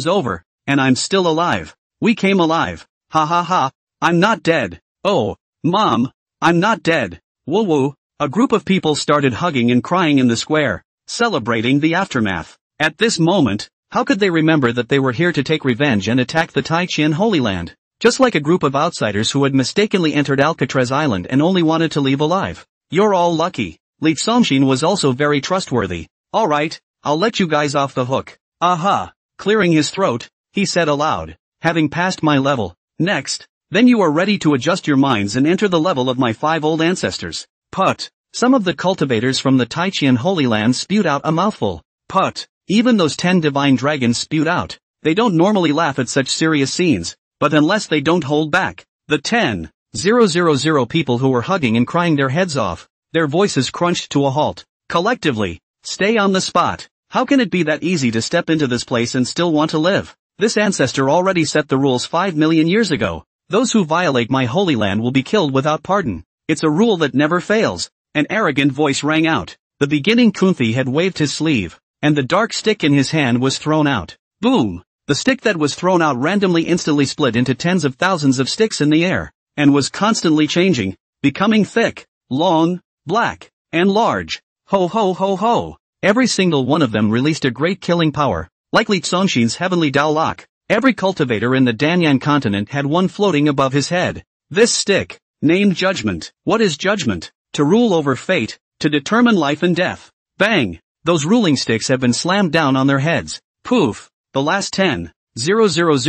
[SPEAKER 1] over, and I'm still alive. We came alive. Ha ha ha, I'm not dead. Oh, Mom, I'm not dead. Woo woo. A group of people started hugging and crying in the square, celebrating the aftermath. At this moment, how could they remember that they were here to take revenge and attack the Taiqian Holy Land? Just like a group of outsiders who had mistakenly entered Alcatraz Island and only wanted to leave alive. You're all lucky. Li Songshin was also very trustworthy. Alright, I'll let you guys off the hook. Aha. Clearing his throat, he said aloud. Having passed my level, next, then you are ready to adjust your minds and enter the level of my 5 old ancestors. Put. Some of the cultivators from the Taiqian Holy Land spewed out a mouthful. Put. Even those 10 divine dragons spewed out. They don't normally laugh at such serious scenes, but unless they don't hold back. The 10,000 people who were hugging and crying their heads off, their voices crunched to a halt. Collectively, stay on the spot. How can it be that easy to step into this place and still want to live? This ancestor already set the rules 5 million years ago. Those who violate my holy land will be killed without pardon. It's a rule that never fails. An arrogant voice rang out. The beginning Kunthi had waved his sleeve. and the dark stick in his hand was thrown out. Boom! The stick that was thrown out randomly instantly split into tens of thousands of sticks in the air, and was constantly changing, becoming thick, long, black, and large. Ho ho ho ho! Every single one of them released a great killing power, like Li Zongxin's heavenly Dao Lock. Every cultivator in the Danyan continent had one floating above his head. This stick, named Judgment. What is judgment? To rule over fate, to determine life and death. Bang! Those ruling sticks have been slammed down on their heads. Poof! The last 10,000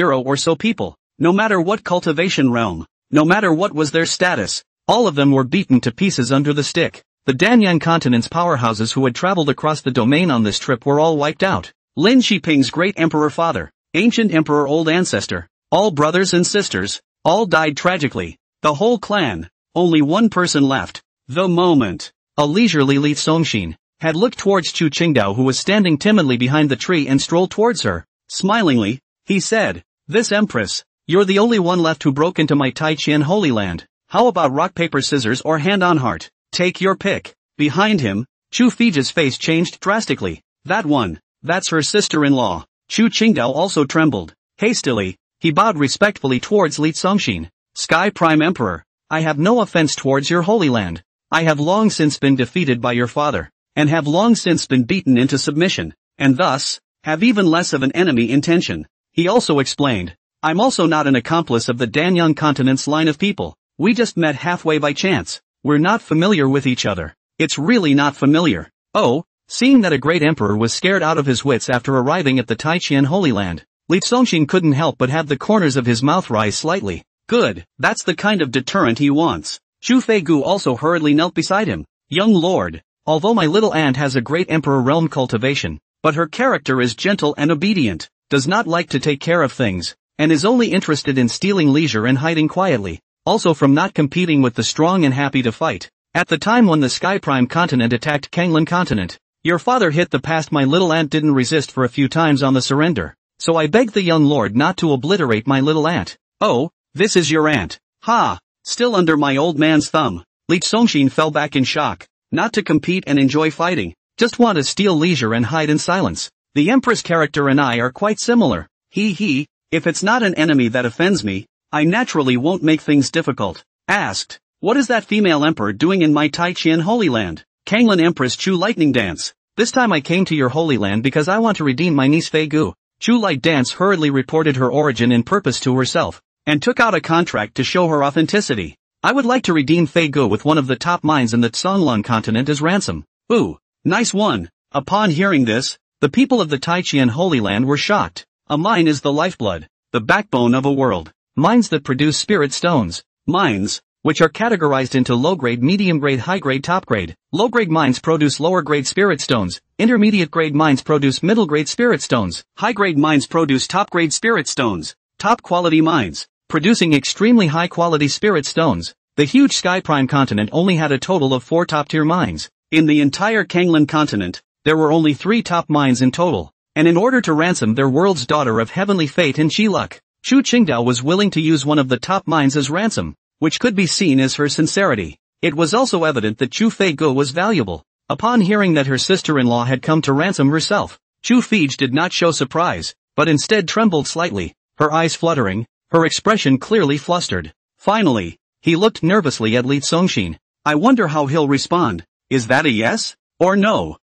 [SPEAKER 1] or so people, no matter what cultivation realm, no matter what was their status, all of them were beaten to pieces under the stick. The Danyan continent's powerhouses who had traveled across the domain on this trip were all wiped out. Lin Shiping's great emperor father, ancient emperor old ancestor, all brothers and sisters, all died tragically. The whole clan, only one person left. The moment a leisurely Li Zongxin had looked towards Chu Qingdao, who was standing timidly behind the tree, and strolled towards her. Smilingly, he said, "This empress, you're the only one left who broke into my Taiqian Holy Land. How about rock paper scissors or hand on heart? Take your pick." Behind him, Chu Fiji's face changed drastically. That one, that's her sister-in-law. Chu Qingdao also trembled. Hastily, he bowed respectfully towards Li Zongxin. "Sky Prime Emperor, I have no offense towards your Holy Land. I have long since been defeated by your father, and have long since been beaten into submission, and thus, have even less of an enemy intention." He also explained, "I'm also not an accomplice of the Danyan continent's line of people. We just met halfway by chance. We're not familiar with each other. It's really not familiar." Oh, seeing that a great emperor was scared out of his wits after arriving at the Taiqian Holy Land, Li Zongxin couldn't help but have the corners of his mouth rise slightly. Good, that's the kind of deterrent he wants. Chu Feigu also hurriedly knelt beside him. "Young lord, although my little aunt has a great emperor realm cultivation, but her character is gentle and obedient, does not like to take care of things, and is only interested in stealing leisure and hiding quietly, also from not competing with the strong and happy to fight. At the time when the Sky Prime continent attacked Kanglan continent, your father hit the past. My little aunt didn't resist for a few times on the surrender, so I begged the young lord not to obliterate my little aunt." "Oh, this is your aunt. Ha! Still under my old man's thumb." Li Zongxin fell back in shock. Not to compete and enjoy fighting, just want to steal leisure and hide in silence. The Empress character and I are quite similar. He, if it's not an enemy that offends me, I naturally won't make things difficult. Asked, "What is that female emperor doing in my Taiqian Holy Land?" "Kanglan Empress Chu Lightning Dance. This time I came to your Holy Land because I want to redeem my niece Fei Gu." Chu Light Dance hurriedly reported her origin and purpose to herself, and took out a contract to show her authenticity. "I would like to redeem Fei Gu with one of the top mines in the Tsonglun continent as ransom." "Ooh, nice one." Upon hearing this, the people of the Taiqian Holy Land were shocked. A mine is the lifeblood, the backbone of a world. Mines that produce spirit stones. Mines, which are categorized into low-grade, medium-grade, high-grade, top-grade. Low-grade mines produce lower-grade spirit stones. Intermediate-grade mines produce middle-grade spirit stones. High-grade mines produce top-grade spirit stones. Top-quality mines, producing extremely high-quality spirit stones. The huge Sky Prime continent only had a total of 4 top-tier mines. In the entire Kanglan continent, there were only 3 top mines in total, and in order to ransom their world's daughter of heavenly fate and Chi-luck, Chu Qingdao was willing to use one of the top mines as ransom, which could be seen as her sincerity. It was also evident that Chu Feigu was valuable. Upon hearing that her sister-in-law had come to ransom herself, Chu Fiji did not show surprise, but instead trembled slightly, her eyes fluttering, her expression clearly flustered. Finally, he looked nervously at Li Zongxin. "I wonder how he'll respond. Is that a yes? Or no?"